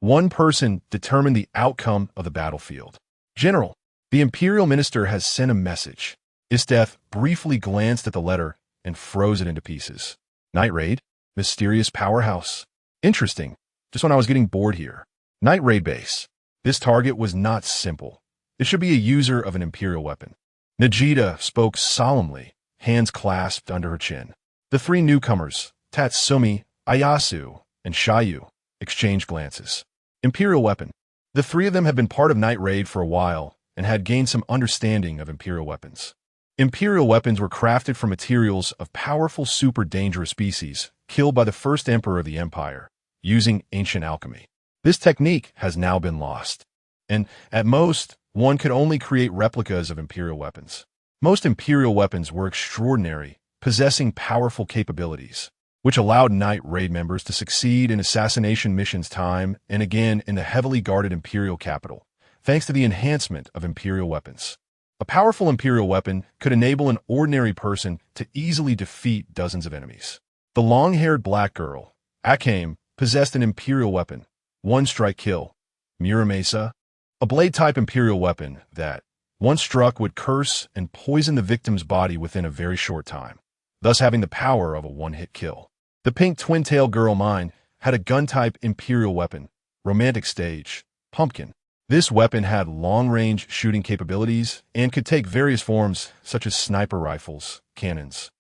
One person determined the outcome of the battlefield. "General, the imperial minister has sent a message." Isteth briefly glanced at the letter and froze it into pieces. "Night Raid? Mysterious powerhouse. Interesting. Just when I was getting bored here. Night Raid base. This target was not simple. It should be a user of an imperial weapon." Najida spoke solemnly, hands clasped under her chin. The three newcomers, Tatsumi, Ayasu, and Shayu, exchanged glances. Imperial weapon. The three of them had been part of Night Raid for a while and had gained some understanding of imperial weapons. Imperial weapons were crafted from materials of powerful super dangerous species killed by the first emperor of the empire, using ancient alchemy. This technique has now been lost, and at most, one could only create replicas of imperial weapons. Most imperial weapons were extraordinary, possessing powerful capabilities, which allowed Night Raid members to succeed in assassination missions time and again in the heavily guarded imperial capital, thanks to the enhancement of imperial weapons. A powerful imperial weapon could enable an ordinary person to easily defeat dozens of enemies. The long-haired black girl, Akame, possessed an imperial weapon, one-strike kill, Muramesa, a blade-type imperial weapon that, once struck, would curse and poison the victim's body within a very short time, thus having the power of a one-hit kill. The pink twin-tail girl mine had a gun-type imperial weapon, romantic stage, Pumpkin. This weapon had long-range shooting capabilities and could take various forms such as sniper rifles, cannons,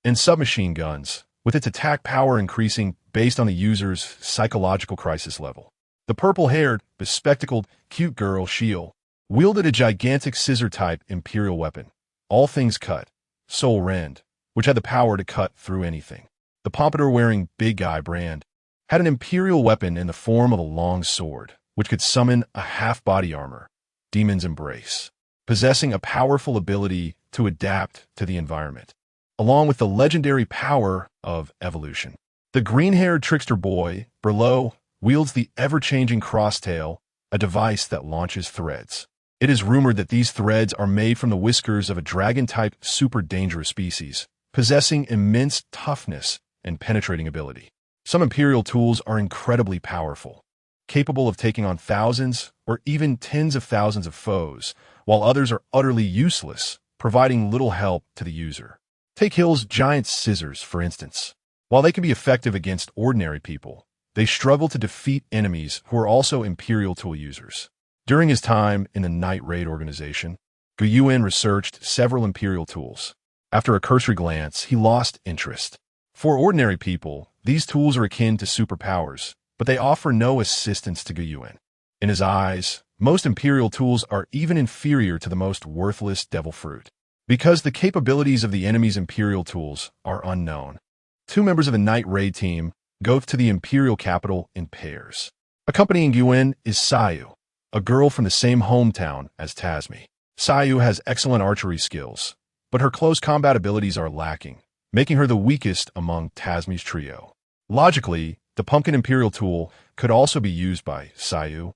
and submachine guns, with its attack power increasing based on the user's psychological crisis level. The purple-haired, bespectacled, cute girl, Shield, wielded a gigantic scissor-type imperial weapon, all things cut, Soul Rend, which had the power to cut through anything. The pompadour-wearing big guy brand had an imperial weapon in the form of a long sword, which could summon a half-body armor, Demon's Embrace, possessing a powerful ability to adapt to the environment, along with the legendary power of evolution. The green-haired trickster boy, Berlo, wields the ever-changing crosstail, a device that launches threads. It is rumored that these threads are made from the whiskers of a dragon-type super-dangerous species, possessing immense toughness and penetrating ability. Some Imperial tools are incredibly powerful, capable of taking on thousands or even tens of thousands of foes, while others are utterly useless, providing little help to the user. Take Hill's giant scissors, for instance. While they can be effective against ordinary people, they struggle to defeat enemies who are also Imperial tool users. During his time in the Night Raid organization, Yuan researched several Imperial tools. After a cursory glance, he lost interest. For ordinary people, these tools are akin to superpowers, but they offer no assistance to Yuan. In his eyes, most Imperial tools are even inferior to the most worthless devil fruit. Because the capabilities of the enemy's Imperial tools are unknown, two members of the Night Raid team go to the Imperial capital in pairs. Accompanying Yuan is Sayu, a girl from the same hometown as Tasmi. Sayu has excellent archery skills, but her close combat abilities are lacking, making her the weakest among Tasmi's trio. Logically, the Pumpkin Imperial tool could also be used by Sayu,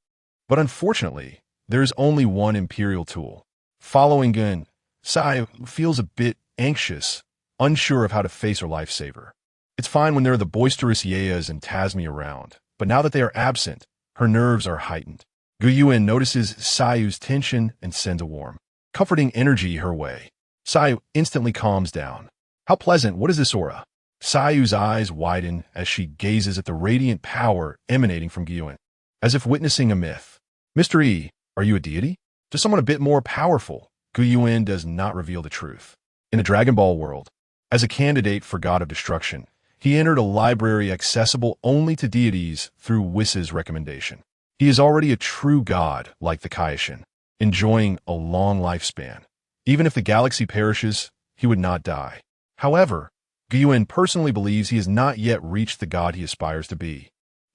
but unfortunately, there is only one Imperial tool. Following Yuan, Sayu feels a bit anxious, unsure of how to face her lifesaver. It's fine when there are the boisterous Yeas and Tasmi around, but now that they are absent, her nerves are heightened. Yuan notices Sayu's tension and sends a warm, comforting energy her way. Sayu instantly calms down. How pleasant, what is this aura? Sayu's eyes widen as she gazes at the radiant power emanating from Yuan, as if witnessing a myth. Mr. E, are you a deity? To someone a bit more powerful, Yuan does not reveal the truth. In the Dragon Ball world, as a candidate for God of Destruction, he entered a library accessible only to deities through Whis' recommendation. He is already a true god like the Kaioshin, enjoying a long lifespan. Even if the galaxy perishes, he would not die. However, Yuan personally believes he has not yet reached the god he aspires to be.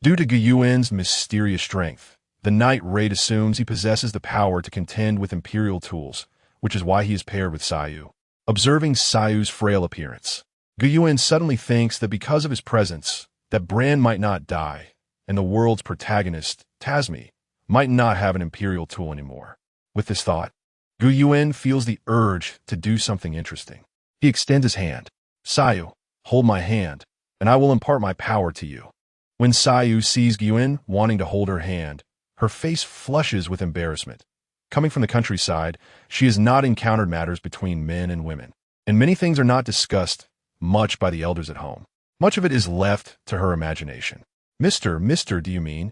Due to Yuan's mysterious strength, the Night Raid assumes he possesses the power to contend with Imperial tools, which is why he is paired with Sayu. Observing Sayu's frail appearance, Yuan suddenly thinks that because of his presence, that Bran might not die, and the world's protagonist, Tasmi, might not have an Imperial tool anymore. With this thought, Yuan feels the urge to do something interesting. He extends his hand. Sayu, hold my hand, and I will impart my power to you. When Sayu sees Yuan wanting to hold her hand, her face flushes with embarrassment. Coming from the countryside, she has not encountered matters between men and women, and many things are not discussed much by the elders at home. Much of it is left to her imagination. Mister, do you mean?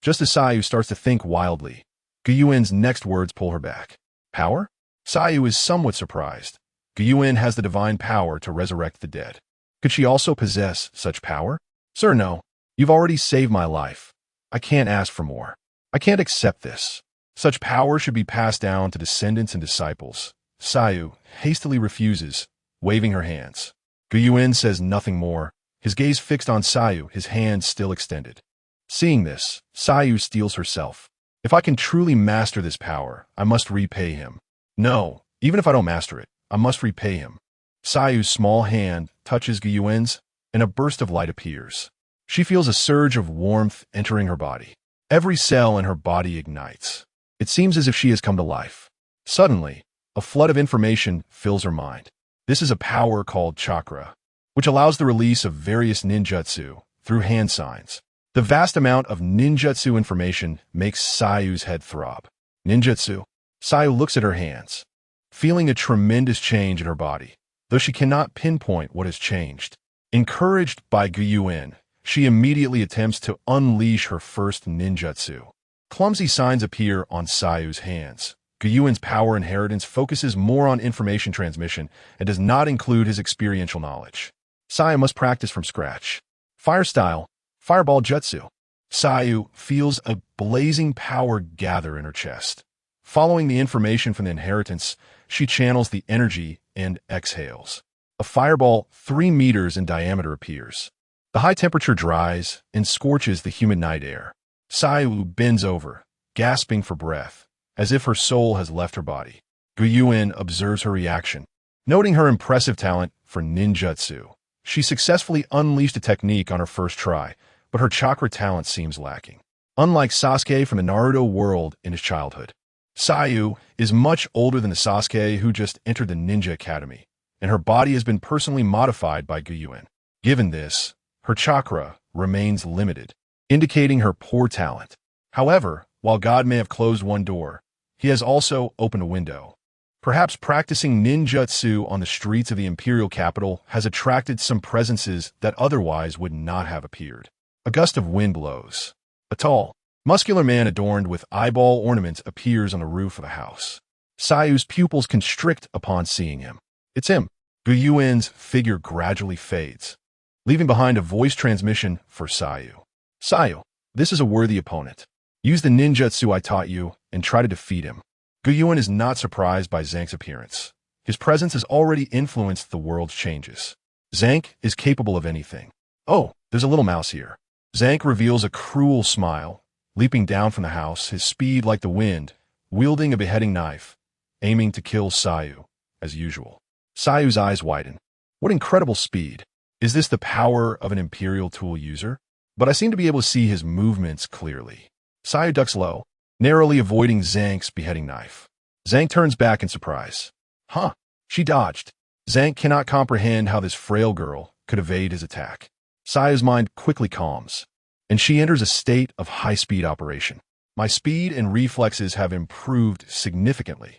Just as Sayu starts to think wildly, Yuan's next words pull her back. Power? Sayu is somewhat surprised. Yuan has the divine power to resurrect the dead. Could she also possess such power? Sir, no. You've already saved my life. I can't ask for more. I can't accept this. Such power should be passed down to descendants and disciples. Sayu hastily refuses, waving her hands. Yuan says nothing more, his gaze fixed on Sayu, his hands still extended. Seeing this, Sayu steels herself. If I can truly master this power, I must repay him. No, even if I don't master it, I must repay him. Sayu's small hand touches Yuan's, and a burst of light appears. She feels a surge of warmth entering her body. Every cell in her body ignites. It seems as if she has come to life. Suddenly, a flood of information fills her mind. This is a power called chakra, which allows the release of various ninjutsu through hand signs. The vast amount of ninjutsu information makes Sayu's head throb. Ninjutsu. Sayu looks at her hands, feeling a tremendous change in her body, though she cannot pinpoint what has changed. Encouraged by Yuan, she immediately attempts to unleash her first ninjutsu. Clumsy signs appear on Sayu's hands. Yuan's power inheritance focuses more on information transmission and does not include his experiential knowledge. Sayu must practice from scratch. Fire style, fireball jutsu. Sayu feels a blazing power gather in her chest. Following the information from the inheritance, she channels the energy and exhales. A fireball 3 meters in diameter appears. The high temperature dries and scorches the humid night air. Sayu bends over, gasping for breath, as if her soul has left her body. Yuan observes her reaction. Noting her impressive talent for ninjutsu, she successfully unleashed a technique on her first try, but her chakra talent seems lacking. Unlike Sasuke from the Naruto world in his childhood, Sayu is much older than the Sasuke who just entered the Ninja Academy, and her body has been personally modified by Yuan. Given this, her chakra remains limited, indicating her poor talent. However, while God may have closed one door, he has also opened a window. Perhaps practicing ninjutsu on the streets of the imperial capital has attracted some presences that otherwise would not have appeared. A gust of wind blows. A tall, muscular man adorned with eyeball ornaments appears on the roof of a house. Sayu's pupils constrict upon seeing him. It's him. Yuan's figure gradually fades, leaving behind a voice transmission for Sayu. Sayu, this is a worthy opponent. Use the ninjutsu I taught you and try to defeat him. Yuan is not surprised by Zhang's appearance. His presence has already influenced the world's changes. Zhang is capable of anything. Oh, there's a little mouse here. Zhang reveals a cruel smile, leaping down from the house, his speed like the wind, wielding a beheading knife, aiming to kill Sayu, as usual. Sayu's eyes widen. What incredible speed. Is this the power of an Imperial tool user? But I seem to be able to see his movements clearly. Sayu ducks low, narrowly avoiding Zhang's beheading knife. Zhang turns back in surprise. Huh, she dodged. Zhang cannot comprehend how this frail girl could evade his attack. Sayu's mind quickly calms, and she enters a state of high-speed operation. My speed and reflexes have improved significantly.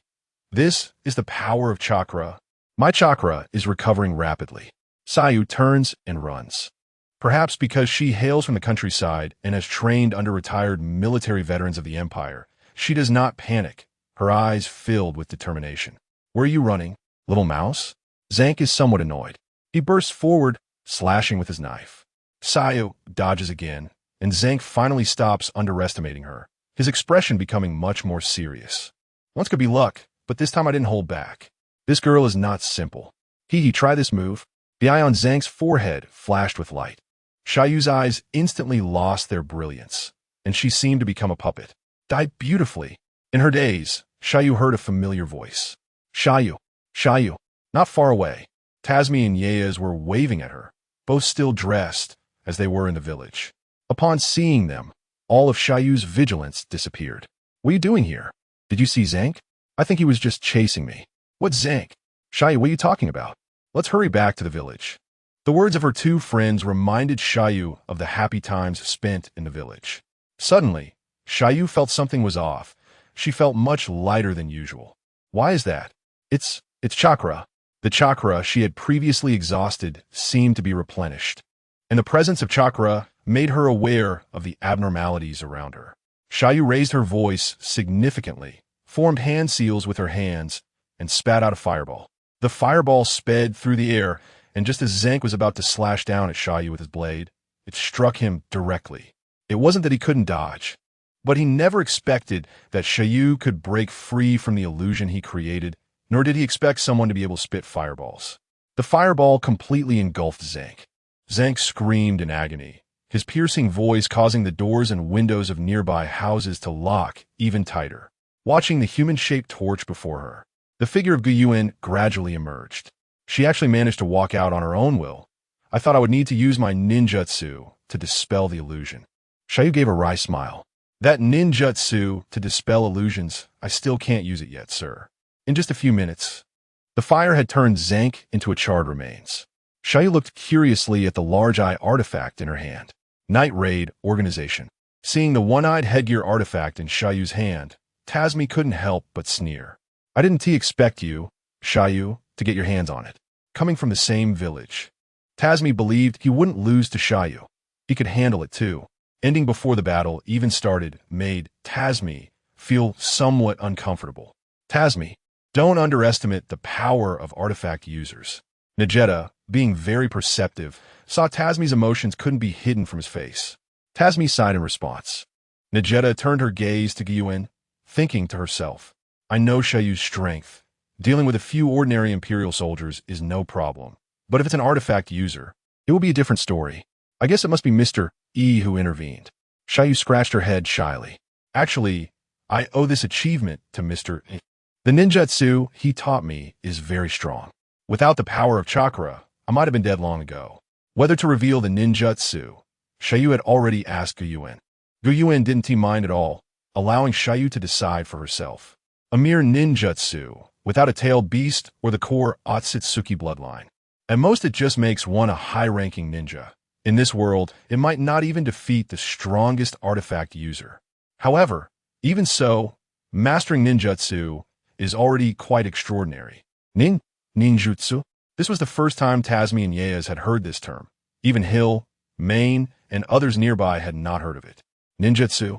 This is the power of chakra. My chakra is recovering rapidly. Sayu turns and runs. Perhaps because she hails from the countryside and has trained under retired military veterans of the Empire, she does not panic, her eyes filled with determination. Where are you running, little mouse? Zhang is somewhat annoyed. He bursts forward, slashing with his knife. Sayu dodges again, and Zhang finally stops underestimating her, his expression becoming much more serious. Once could be luck, but this time I didn't hold back. This girl is not simple. Try this move. The eye on Zhang's forehead flashed with light. Shayu's eyes instantly lost their brilliance, and she seemed to become a puppet. Die beautifully. In her daze, Shayu heard a familiar voice. Shayu. Not far away, Tasmi and Yeyes were waving at her, both still dressed as they were in the village. Upon seeing them, all of Shayu's vigilance disappeared. What are you doing here? Did you see Zhang? I think he was just chasing me. What's Zhang? Shayu, what are you talking about? Let's hurry back to the village. The words of her two friends reminded Shayu of the happy times spent in the village. Suddenly, Shayu felt something was off. She felt much lighter than usual. Why is that? It's chakra. The chakra she had previously exhausted seemed to be replenished, and the presence of chakra made her aware of the abnormalities around her. Shayu raised her voice significantly, formed hand seals with her hands, and spat out a fireball. The fireball sped through the air, and just as Zhang was about to slash down at Shayu with his blade, it struck him directly. It wasn't that he couldn't dodge, but he never expected that Shayu could break free from the illusion he created, nor did he expect someone to be able to spit fireballs. The fireball completely engulfed Zhang. Zhang screamed in agony, his piercing voice causing the doors and windows of nearby houses to lock even tighter. Watching the human-shaped torch before her, the figure of Yuan gradually emerged. She actually managed to walk out on her own will. I thought I would need to use my ninjutsu to dispel the illusion. Shayu gave a wry smile. That ninjutsu to dispel illusions, I still can't use it yet, sir. In just a few minutes, the fire had turned Zhang into a charred remains. Shayu looked curiously at the large eye artifact in her hand. Night Raid Organization. Seeing the one-eyed headgear artifact in Shayu's hand, Tasmi couldn't help but sneer. I didn't expect you, Shayu, to get your hands on it. Coming from the same village, Tasmi believed he wouldn't lose to Shayu. He could handle it too. Ending before the battle even started made Tasmi feel somewhat uncomfortable. Tasmi, don't underestimate the power of artifact users. Nagetta, being very perceptive, saw Tasmi's emotions couldn't be hidden from his face. Tasmi sighed in response. Nagetta turned her gaze to Yuan, thinking to herself, I know Shayu's strength. Dealing with a few ordinary Imperial soldiers is no problem. But if it's an artifact user, it will be a different story. I guess it must be Mr. E who intervened. Xiaoyu scratched her head shyly. Actually, I owe this achievement to Mr. E. The ninjutsu he taught me is very strong. Without the power of chakra, I might have been dead long ago. Whether to reveal the ninjutsu, Xiaoyu had already asked Yuan. Yuan didn't mind at all, allowing Xiaoyu to decide for herself. A mere ninjutsu, without a tailed beast or the core Otsutsuki bloodline. At most it just makes one a high-ranking ninja. In this world, it might not even defeat the strongest artifact user. However, even so, mastering ninjutsu is already quite extraordinary. Ninjutsu? This was the first time Tasmi and Yeyas had heard this term. Even Hill, Maine, and others nearby had not heard of it. Ninjutsu?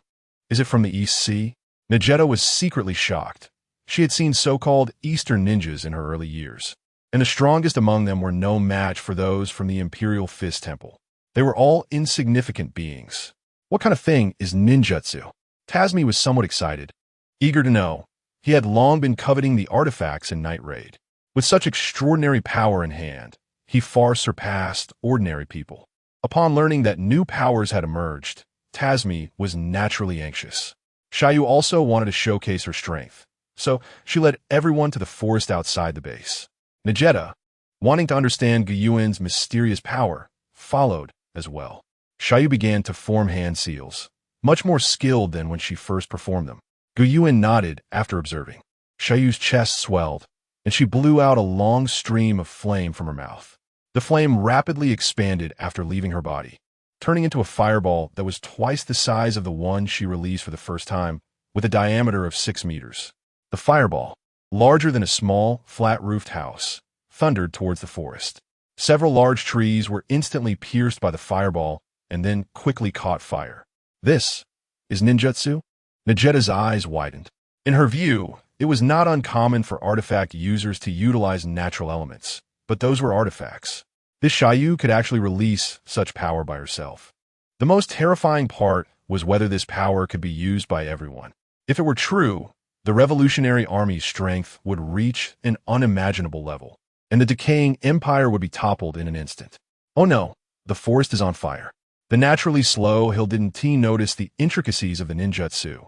Is it from the East Sea? Nagetta was secretly shocked. She had seen so-called Eastern ninjas in her early years, and the strongest among them were no match for those from the Imperial Fist Temple. They were all insignificant beings. What kind of thing is ninjutsu? Tasmi was somewhat excited, eager to know. He had long been coveting the artifacts in Night Raid. With such extraordinary power in hand, he far surpassed ordinary people. Upon learning that new powers had emerged, Tasmi was naturally anxious. Xiaoyu also wanted to showcase her strength, so she led everyone to the forest outside the base. Nagetta, wanting to understand Yuan's mysterious power, followed as well. Xiaoyu began to form hand seals, much more skilled than when she first performed them. Yuan nodded after observing. Xiaoyu's chest swelled, and she blew out a long stream of flame from her mouth. The flame rapidly expanded after leaving her body, turning into a fireball that was twice the size of the one she released for the first time, with a diameter of 6 meters. The fireball, larger than a small, flat-roofed house, thundered towards the forest. Several large trees were instantly pierced by the fireball and then quickly caught fire. This is ninjutsu? Nagetta's eyes widened. In her view, it was not uncommon for artifact users to utilize natural elements, but those were artifacts. This Xiaoyu could actually release such power by herself. The most terrifying part was whether this power could be used by everyone. If it were true, the Revolutionary Army's strength would reach an unimaginable level, and the decaying empire would be toppled in an instant. Oh no, the forest is on fire. The naturally slow Hill didn't notice the intricacies of the ninjutsu,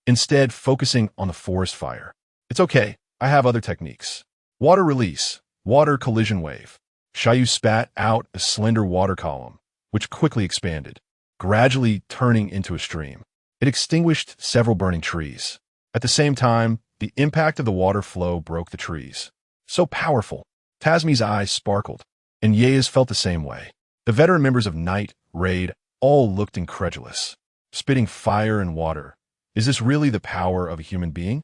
instead focusing on the forest fire. It's okay, I have other techniques. Water release, water collision wave. Xiaoyu spat out a slender water column, which quickly expanded, gradually turning into a stream. It extinguished several burning trees. At the same time, the impact of the water flow broke the trees. So powerful. Tasmi's eyes sparkled, and Yeyas felt the same way. The veteran members of Night Raid all looked incredulous. Spitting fire and water. Is this really the power of a human being?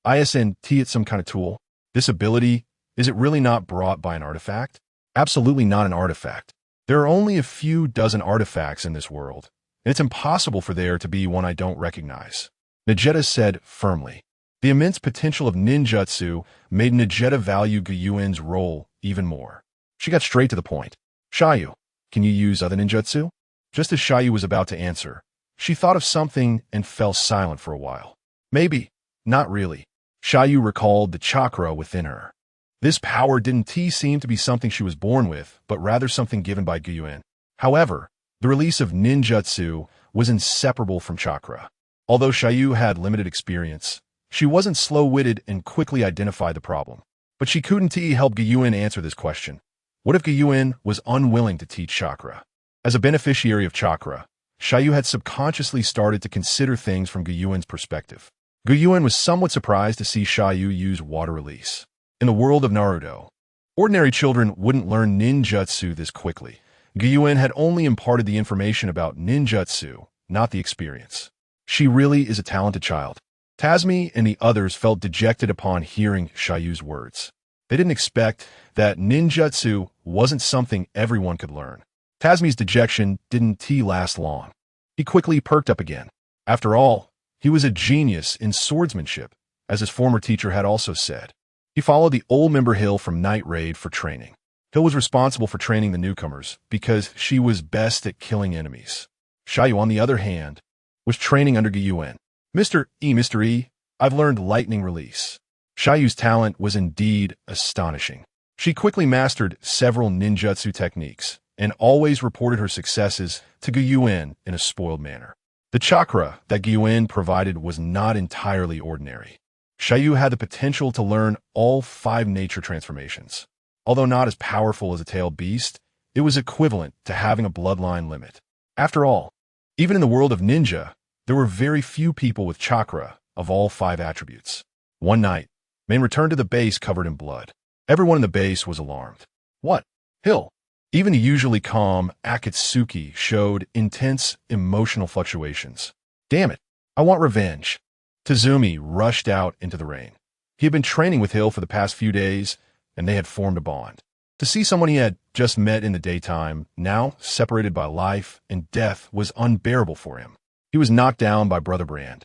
Isn't it some kind of tool? This ability, is it really not brought by an artifact? Absolutely not an artifact. There are only a few dozen artifacts in this world, and it's impossible for there to be one I don't recognize. Nagetta said firmly. The immense potential of ninjutsu made Nagetta value Yuan's role even more. She got straight to the point. Xiaoyu, can you use other ninjutsu? Just as Xiaoyu was about to answer, she thought of something and fell silent for a while. Maybe, not really. Xiaoyu recalled the chakra within her. This power didn't seem to be something she was born with, but rather something given by Yuan. However, the release of ninjutsu was inseparable from chakra. Although Xiaoyu had limited experience, she wasn't slow-witted and quickly identified the problem. But she couldn't help Yuan answer this question. What if Yuan was unwilling to teach chakra? As a beneficiary of chakra, Xiaoyu had subconsciously started to consider things from Yuan's perspective. Yuan was somewhat surprised to see Xiaoyu use water release. In the world of Naruto, ordinary children wouldn't learn ninjutsu this quickly. Yuan had only imparted the information about ninjutsu, not the experience. She really is a talented child. Tasmi and the others felt dejected upon hearing Xiaoyu's words. They didn't expect that ninjutsu wasn't something everyone could learn. Tasmi's dejection didn't last long. He quickly perked up again. After all, he was a genius in swordsmanship, as his former teacher had also said. He followed the old member Hill from Night Raid for training. Hill was responsible for training the newcomers because she was best at killing enemies. Xiaoyu, on the other hand, was training under Yuan. Mr. E, I've learned lightning release. Xiaoyu's talent was indeed astonishing. She quickly mastered several ninjutsu techniques and always reported her successes to Yuan in a spoiled manner. The chakra that Yuan provided was not entirely ordinary. Xiaoyu had the potential to learn all 5 nature transformations. Although not as powerful as a tailed beast, it was equivalent to having a bloodline limit. After all, even in the world of ninja, there were very few people with chakra of all 5 attributes. One night, Main returned to the base covered in blood. Everyone in the base was alarmed. What? Hill? Even the usually calm Akatsuki showed intense emotional fluctuations. Damn it, I want revenge. Tazumi rushed out into the rain. He had been training with Hill for the past few days, and they had formed a bond. To see someone he had just met in the daytime, now separated by life and death, was unbearable for him. He was knocked down by Brother Brand,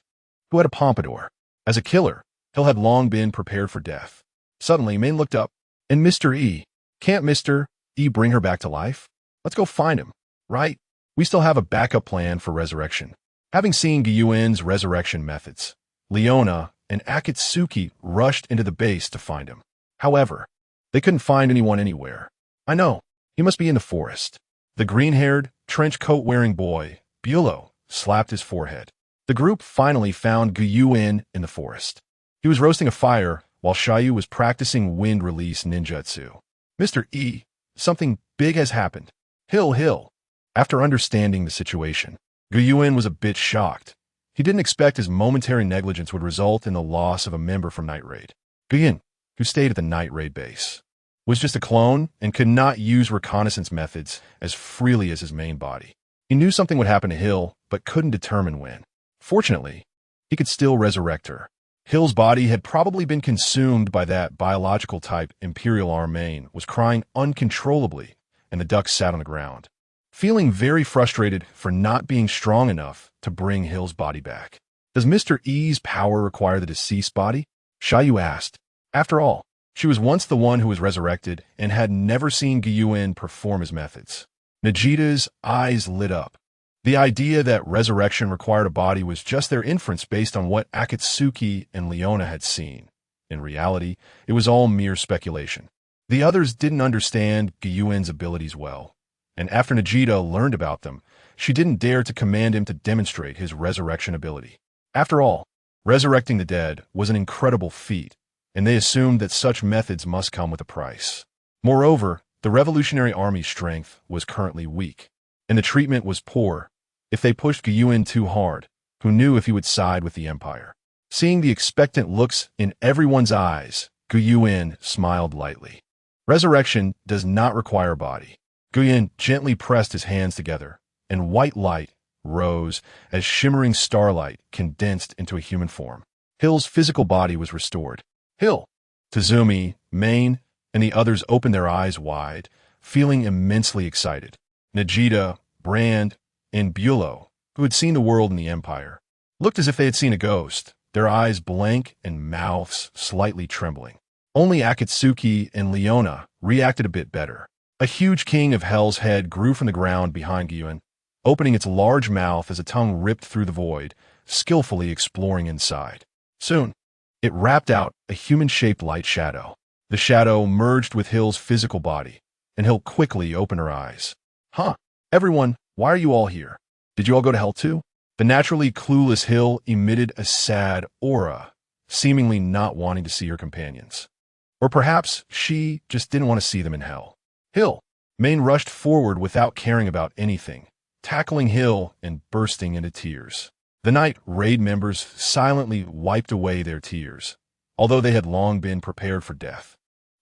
who had a pompadour. As a killer, Hill had long been prepared for death. Suddenly, Main looked up, and Mr. E. Can't Mr. E bring her back to life? Let's go find him, right? We still have a backup plan for resurrection. Having seen Gyuen's resurrection methods, Leona and Akatsuki rushed into the base to find him. However, they couldn't find anyone anywhere. I know, he must be in the forest. The green-haired, trench-coat-wearing boy, Bulow, slapped his forehead. The group finally found Gyuen in the forest. He was roasting a fire while Xiaoyu was practicing wind-release ninjutsu. Mr. E, something big has happened. Hill. After understanding the situation, Gyuen was a bit shocked. He didn't expect his momentary negligence would result in the loss of a member from Night Raid. Gyuen, who stayed at the Night Raid base, was just a clone and could not use reconnaissance methods as freely as his main body. He knew something would happen to Hill, but couldn't determine when. Fortunately, he could still resurrect her. Hill's body had probably been consumed by that biological type Imperial Armane, was crying uncontrollably, and the duck sat on the ground, feeling very frustrated for not being strong enough to bring Hill's body back. Does Mr. E's power require the deceased body? Xiaoyu asked. After all, she was once the one who was resurrected and had never seen Gyuen perform his methods. Najita's eyes lit up. The idea that resurrection required a body was just their inference based on what Akatsuki and Leona had seen. In reality, it was all mere speculation. The others didn't understand Gyuen's abilities well, and after Najita learned about them, she didn't dare to command him to demonstrate his resurrection ability. After all, resurrecting the dead was an incredible feat, and they assumed that such methods must come with a price. Moreover, the Revolutionary Army's strength was currently weak, and the treatment was poor if they pushed Gyuen too hard, who knew if he would side with the Empire. Seeing the expectant looks in everyone's eyes, Gyuen smiled lightly. Resurrection does not require a body. Gyuen gently pressed his hands together, and white light rose as shimmering starlight condensed into a human form. Hill's physical body was restored. Hill, Tazumi, Main, and the others opened their eyes wide, feeling immensely excited. Najita, Brand, and Bulow, who had seen the world in the Empire, looked as if they had seen a ghost, their eyes blank and mouths slightly trembling. Only Akatsuki and Leona reacted a bit better. A huge king of Hell's head grew from the ground behind Gyuen, opening its large mouth as a tongue ripped through the void, skillfully exploring inside. Soon, it wrapped out a human-shaped light shadow. The shadow merged with Hill's physical body, and Hill quickly opened her eyes. Huh, everyone, why are you all here? Did you all go to hell too? The naturally clueless Hill emitted a sad aura, seemingly not wanting to see her companions. Or perhaps she just didn't want to see them in hell. Hill, Main rushed forward without caring about anything, tackling Hill and bursting into tears. The Night Raid members silently wiped away their tears, although they had long been prepared for death.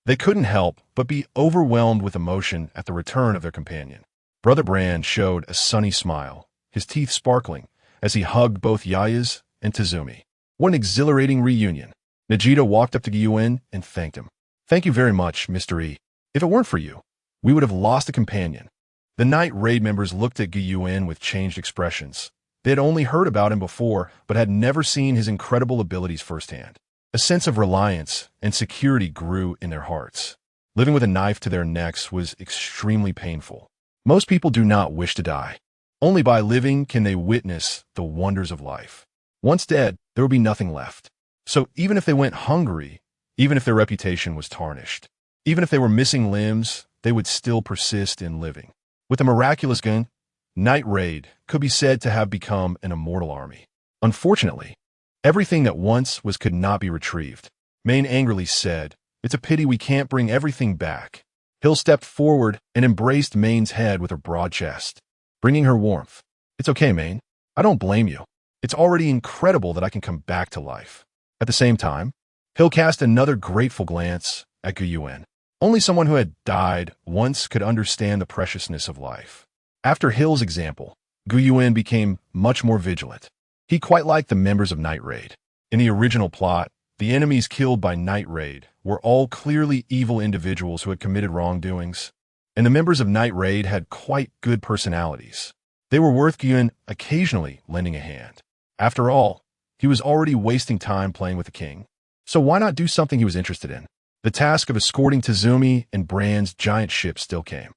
They couldn't help but be overwhelmed with emotion at the return of their companion. Brother Brand showed a sunny smile, his teeth sparkling, as he hugged both Yaya's and Tazumi. What an exhilarating reunion. Najita walked up to Gyuen and thanked him. Thank you very much, Mr. E. If it weren't for you, we would have lost a companion. The Night Raid members looked at Gyuen with changed expressions. They had only heard about him before, but had never seen his incredible abilities firsthand. A sense of reliance and security grew in their hearts. Living with a knife to their necks was extremely painful. Most people do not wish to die. Only by living can they witness the wonders of life. Once dead, there will be nothing left. So even if they went hungry, even if their reputation was tarnished, Even if they were missing limbs, they would still persist in living. With the miraculous gun, Night Raid could be said to have become an immortal army. Unfortunately, everything that once was could not be retrieved. Maine angrily said, "It's a pity we can't bring everything back." Hill stepped forward and embraced Maine's head with her broad chest, bringing her warmth. "It's okay, Maine. I don't blame you. It's already incredible that I can come back to life." At the same time, Hill cast another grateful glance at Yuan. Only someone who had died once could understand the preciousness of life. After Hill's example, Yuan became much more vigilant. He quite liked the members of Night Raid. In the original plot, the enemies killed by Night Raid were all clearly evil individuals who had committed wrongdoings, and the members of Night Raid had quite good personalities. They were worth Yuan occasionally lending a hand. After all, he was already wasting time playing with the king, so why not do something he was interested in? The task of escorting Tazumi and Bran's giant ship still came.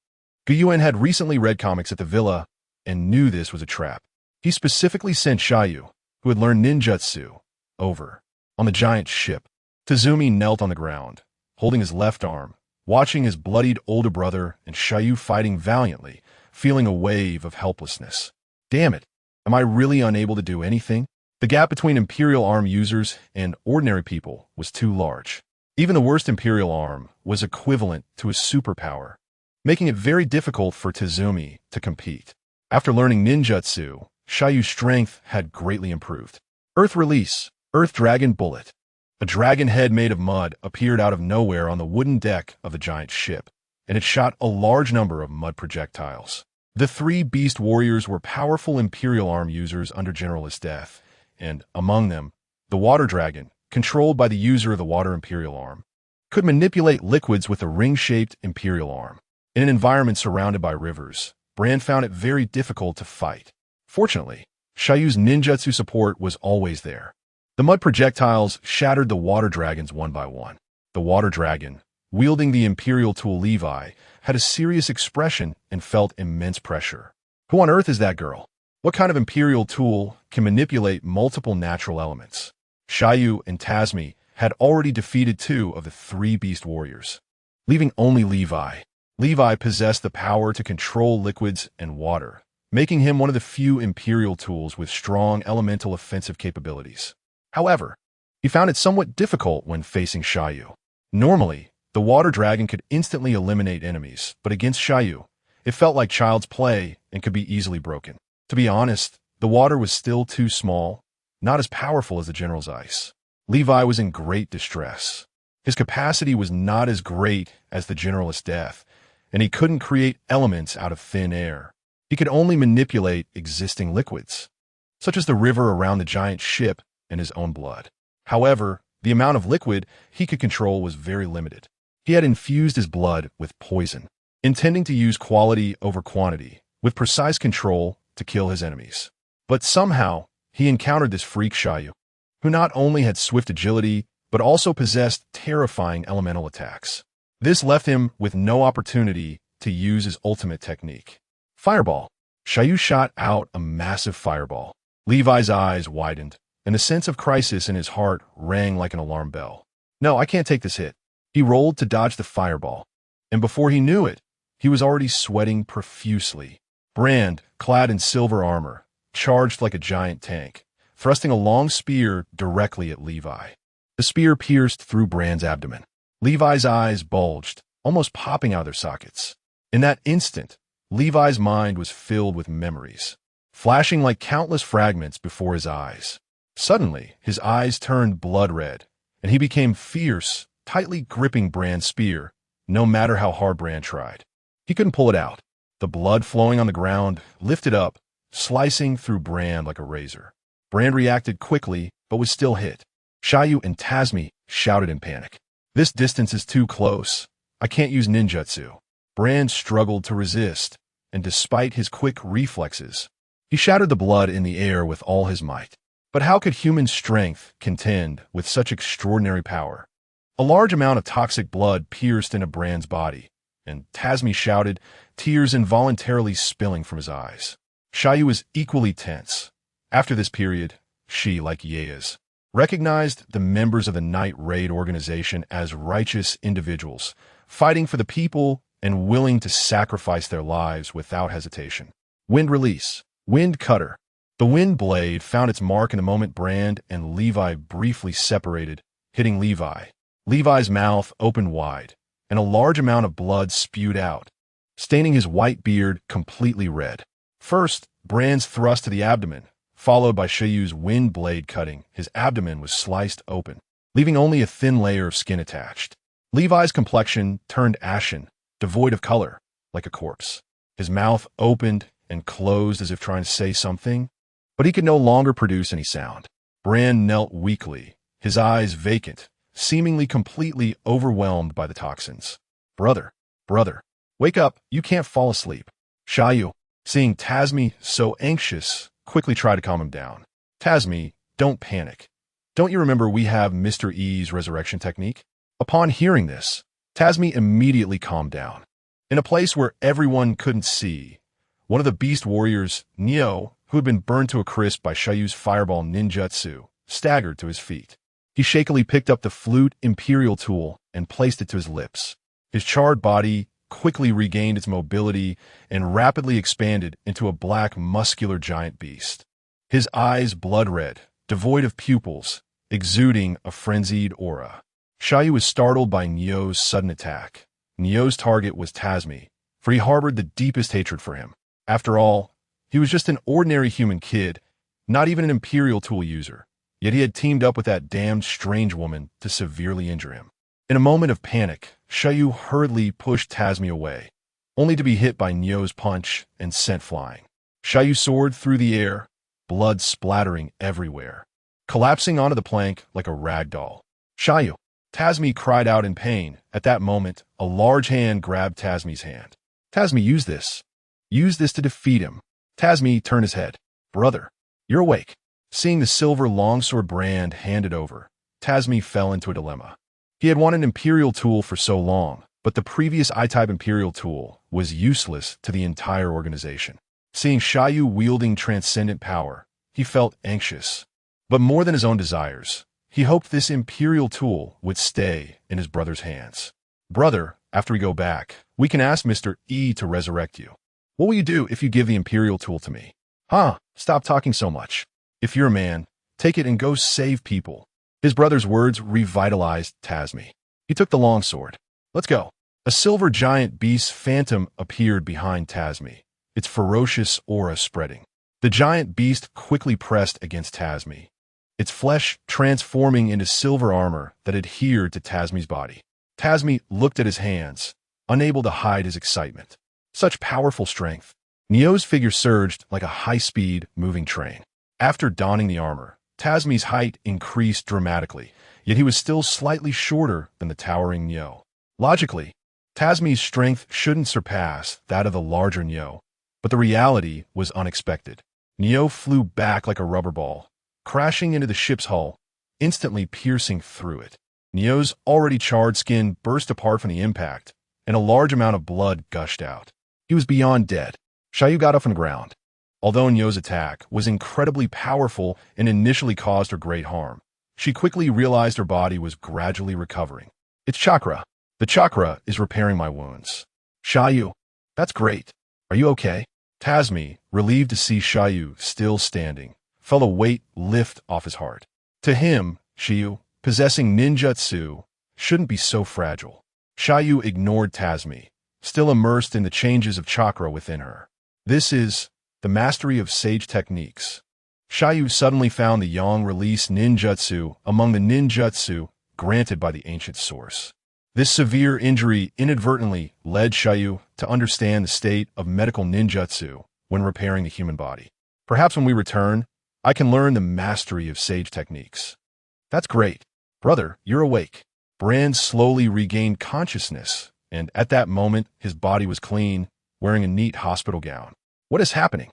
Yuan had recently read comics at the villa and knew this was a trap. He specifically sent Xiaoyu, who had learned ninjutsu, over. On the giant ship, Tazumi knelt on the ground, holding his left arm, watching his bloodied older brother and Xiaoyu fighting valiantly, feeling a wave of helplessness. Damn it, am I really unable to do anything? The gap between Imperial Arm users and ordinary people was too large. Even the worst Imperial Arm was equivalent to a superpower, making it very difficult for Tazumi to compete. After learning ninjutsu, Xiaoyu's strength had greatly improved. Earth Release, Earth Dragon Bullet. A dragon head made of mud appeared out of nowhere on the wooden deck of the giant ship, and it shot a large number of mud projectiles. The three beast warriors were powerful Imperial Arm users under Generalist Death, and, among them, the water dragon, controlled by the user of the water Imperial Arm, could manipulate liquids with a ring-shaped Imperial Arm. In an environment surrounded by rivers, Bran found it very difficult to fight. Fortunately, Xiaoyu's ninjutsu support was always there. The mud projectiles shattered the water dragons one by one. The water dragon, wielding the Imperial tool Levi, had a serious expression and felt immense pressure. Who on earth is that girl? What kind of Imperial tool can manipulate multiple natural elements? Xiaoyu and Tazmi had already defeated two of the three beast warriors, leaving only Levi. Levi possessed the power to control liquids and water, making him one of the few Imperial tools with strong elemental offensive capabilities. However, he found it somewhat difficult when facing Xiaoyu. Normally, the water dragon could instantly eliminate enemies, but against Xiaoyu, it felt like child's play and could be easily broken. To be honest, the water was still too small, not as powerful as the general's ice. Levi was in great distress. His capacity was not as great as the general's death, and he couldn't create elements out of thin air. He could only manipulate existing liquids, such as the river around the giant ship and his own blood. However, the amount of liquid he could control was very limited. He had infused his blood with poison, intending to use quality over quantity, with precise control to kill his enemies. But somehow, he encountered this freak Xiaoyu, who not only had swift agility, but also possessed terrifying elemental attacks. This left him with no opportunity to use his ultimate technique. Fireball. Xiaoyu shot out a massive fireball. Levi's eyes widened, and the sense of crisis in his heart rang like an alarm bell. No, I can't take this hit. He rolled to dodge the fireball, and before he knew it, he was already sweating profusely. Bran, clad in silver armor, charged like a giant tank, thrusting a long spear directly at Levi. The spear pierced through Bran's abdomen. Levi's eyes bulged, almost popping out of their sockets. In that instant, Levi's mind was filled with memories, flashing like countless fragments before his eyes. Suddenly, his eyes turned blood red, and he became fierce, tightly gripping Bran's spear, no matter how hard Bran tried. He couldn't pull it out. The blood flowing on the ground lifted up, slicing through Bran like a razor. Bran reacted quickly, but was still hit. Xiaoyu and Tazmi shouted in panic. "This distance is too close. I can't use ninjutsu." Bran struggled to resist, and despite his quick reflexes, he shattered the blood in the air with all his might. But how could human strength contend with such extraordinary power? A large amount of toxic blood pierced into Bran's body, and Tazmi shouted, tears involuntarily spilling from his eyes. Xiaoyu was equally tense. After this period, she, like Yea's, recognized the members of the Night Raid organization as righteous individuals, fighting for the people and willing to sacrifice their lives without hesitation. Wind release. Wind cutter. The wind blade found its mark in the moment Brand and Levi briefly separated, hitting Levi. Levi's mouth opened wide, and a large amount of blood spewed out, staining his white beard completely red. First, Brand's thrust to the abdomen, followed by Shayu's wind blade cutting. His abdomen was sliced open, leaving only a thin layer of skin attached. Levi's complexion turned ashen, devoid of color, like a corpse. His mouth opened and closed as if trying to say something, but he could no longer produce any sound. Brand knelt weakly, his eyes vacant, seemingly completely overwhelmed by the toxins. Brother, wake up, you can't fall asleep. Shayu, seeing Tasmi so anxious, quickly tried to calm him down. Tasmi, don't panic. Don't you remember we have Mr. E's resurrection technique? Upon hearing this, Tasmi immediately calmed down. In a place where everyone couldn't see, one of the beast warriors, Neo, who had been burned to a crisp by Shayu's fireball ninjutsu, staggered to his feet. He shakily picked up the flute imperial tool and placed it to his lips. His charred body quickly regained its mobility and rapidly expanded into a black, muscular giant beast. His eyes blood red, devoid of pupils, exuding a frenzied aura. Shayu was startled by Neo's sudden attack. Neo's target was Tasmi, for he harbored the deepest hatred for him. After all, he was just an ordinary human kid, not even an imperial tool user, yet he had teamed up with that damned strange woman to severely injure him. In a moment of panic, Shayu hurriedly pushed Tasmi away, only to be hit by Neo's punch and sent flying. Shayu soared through the air, blood splattering everywhere, collapsing onto the plank like a rag doll. Shayu! Tasmi cried out in pain. At that moment, a large hand grabbed Tasmi's hand. Tasmi, use this. Use this to defeat him. Tasmi turned his head. Brother, you're awake. Seeing the silver longsword Brand handed over, Tasmi fell into a dilemma. He had wanted an imperial tool for so long, but the previous I-type imperial tool was useless to the entire organization. Seeing Shayu wielding transcendent power, he felt anxious. But more than his own desires, he hoped this imperial tool would stay in his brother's hands. Brother, after we go back, we can ask Mr. E to resurrect you. What will you do if you give the imperial tool to me? Huh, stop talking so much. If you're a man, take it and go save people. His brother's words revitalized Tasmi. He took the longsword. Let's go. A silver giant beast phantom appeared behind Tasmi, its ferocious aura spreading. The giant beast quickly pressed against Tasmi, its flesh transforming into silver armor that adhered to Tasmi's body. Tasmi looked at his hands, unable to hide his excitement. Such powerful strength. Neo's figure surged like a high-speed moving train. After donning the armor, Tasmi's height increased dramatically, yet he was still slightly shorter than the towering Neo. Logically, Tasmi's strength shouldn't surpass that of the larger Neo, but the reality was unexpected. Neo flew back like a rubber ball, crashing into the ship's hull, instantly piercing through it. Neo's already charred skin burst apart from the impact, and a large amount of blood gushed out. He was beyond dead. Shayu got up from the ground. Although Neo's attack was incredibly powerful and initially caused her great harm, she quickly realized her body was gradually recovering. It's chakra. The chakra is repairing my wounds. Shayu, that's great. Are you okay? Tasmi, relieved to see Shayu still standing, felt a weight lift off his heart. To him, Shayu, possessing ninjutsu, shouldn't be so fragile. Shayu ignored Tasmi, still immersed in the changes of chakra within her. This is the mastery of sage techniques. Shayu suddenly found the yang release ninjutsu among the ninjutsu granted by the ancient source. This severe injury inadvertently led Shayu to understand the state of medical ninjutsu when repairing the human body. Perhaps when we return, I can learn the mastery of sage techniques. That's great. Brother, you're awake. Brand slowly regained consciousness, and at that moment, his body was clean, wearing a neat hospital gown. What is happening?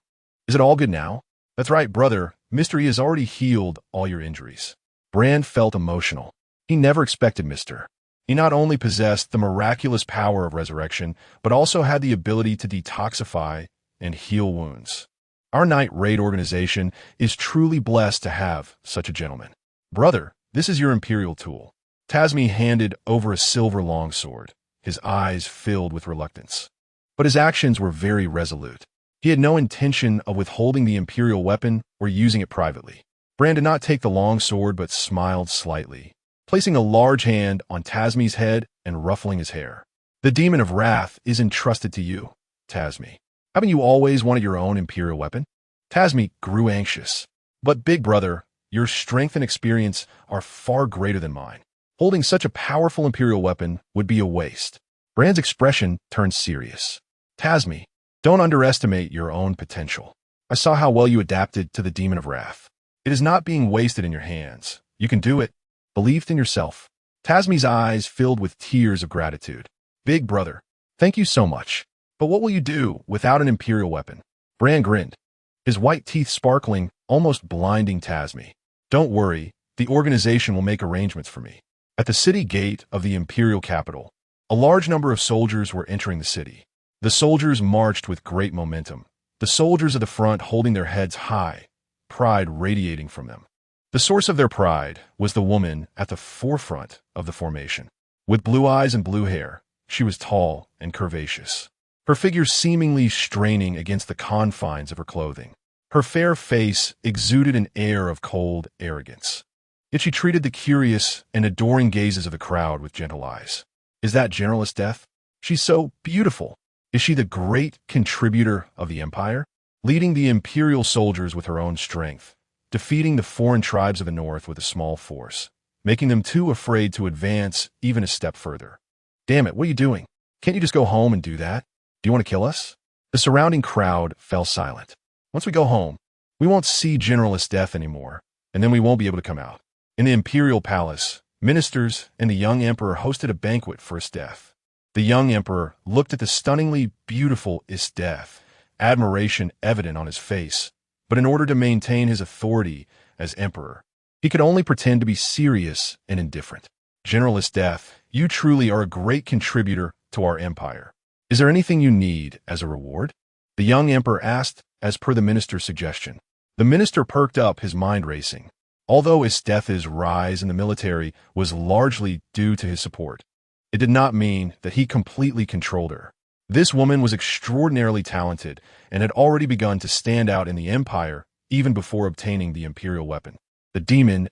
Is it all good now? That's right, brother. Mr. E has already healed all your injuries. Brand felt emotional. He never expected Mr. He not only possessed the miraculous power of resurrection, but also had the ability to detoxify and heal wounds. Our Night Raid organization is truly blessed to have such a gentleman. Brother, this is your imperial tool. Tasmi handed over a silver longsword, his eyes filled with reluctance. But his actions were very resolute. He had no intention of withholding the imperial weapon or using it privately. Bran did not take the longsword but smiled slightly, placing a large hand on Tasmi's head and ruffling his hair. The demon of wrath is entrusted to you, Tasmi. Haven't you always wanted your own imperial weapon? Tasmi grew anxious. But big brother, your strength and experience are far greater than mine. Holding such a powerful imperial weapon would be a waste. Bran's expression turned serious. Tasmi, don't underestimate your own potential. I saw how well you adapted to the demon of wrath. It is not being wasted in your hands. You can do it. Believe in yourself. Tasmi's eyes filled with tears of gratitude. Big brother, thank you so much. But what will you do without an imperial weapon? Bran grinned, his white teeth sparkling, almost blinding Tasmi. Don't worry, the organization will make arrangements for me. At the city gate of the imperial capital, a large number of soldiers were entering the city. The soldiers marched with great momentum, the soldiers at the front holding their heads high, pride radiating from them. The source of their pride was the woman at the forefront of the formation. With blue eyes and blue hair, she was tall and curvaceous, her figure seemingly straining against the confines of her clothing. Her fair face exuded an air of cold arrogance. Yet she treated the curious and adoring gazes of the crowd with gentle eyes. Is that Generalist Death? She's so beautiful. Is she the great contributor of the Empire? Leading the Imperial soldiers with her own strength, defeating the foreign tribes of the North with a small force, making them too afraid to advance even a step further. Damn it, what are you doing? Can't you just go home and do that? Do you want to kill us? The surrounding crowd fell silent. Once we go home, we won't see Generalist Death anymore, and then we won't be able to come out. In the Imperial Palace, ministers and the young emperor hosted a banquet for his death. The young emperor looked at the stunningly beautiful Isdeth, admiration evident on his face, but in order to maintain his authority as emperor, he could only pretend to be serious and indifferent. General Isdeth, you truly are a great contributor to our empire. Is there anything you need as a reward? The young emperor asked, as per the minister's suggestion. The minister perked up, his mind racing. Although Isdeth's rise in the military was largely due to his support, it did not mean that he completely controlled her. This woman was extraordinarily talented and had already begun to stand out in the Empire even before obtaining the Imperial weapon, the demon's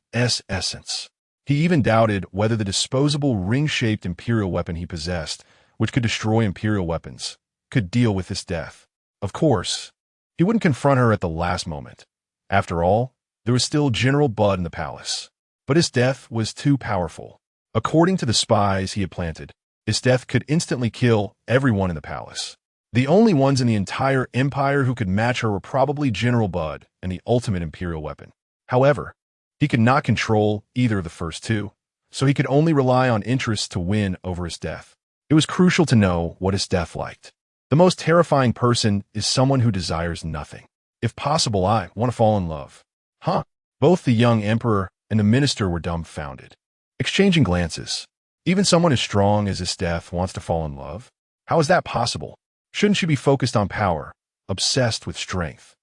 essence. He even doubted whether the disposable ring-shaped Imperial weapon he possessed, which could destroy Imperial weapons, could deal with this death. Of course, he wouldn't confront her at the last moment. After all, there was still General Bud in the palace. But his death was too powerful. According to the spies he had planted, his death could instantly kill everyone in the palace. The only ones in the entire empire who could match her were probably General Bud and the ultimate Imperial weapon. However, he could not control either of the first two, so he could only rely on interest to win over his death. It was crucial to know what his death liked. The most terrifying person is someone who desires nothing. If possible, I want to fall in love. Huh? Both the young emperor and the minister were dumbfounded, exchanging glances. Even someone as strong as Isdeth wants to fall in love? How is that possible? Shouldn't she be focused on power, obsessed with strength,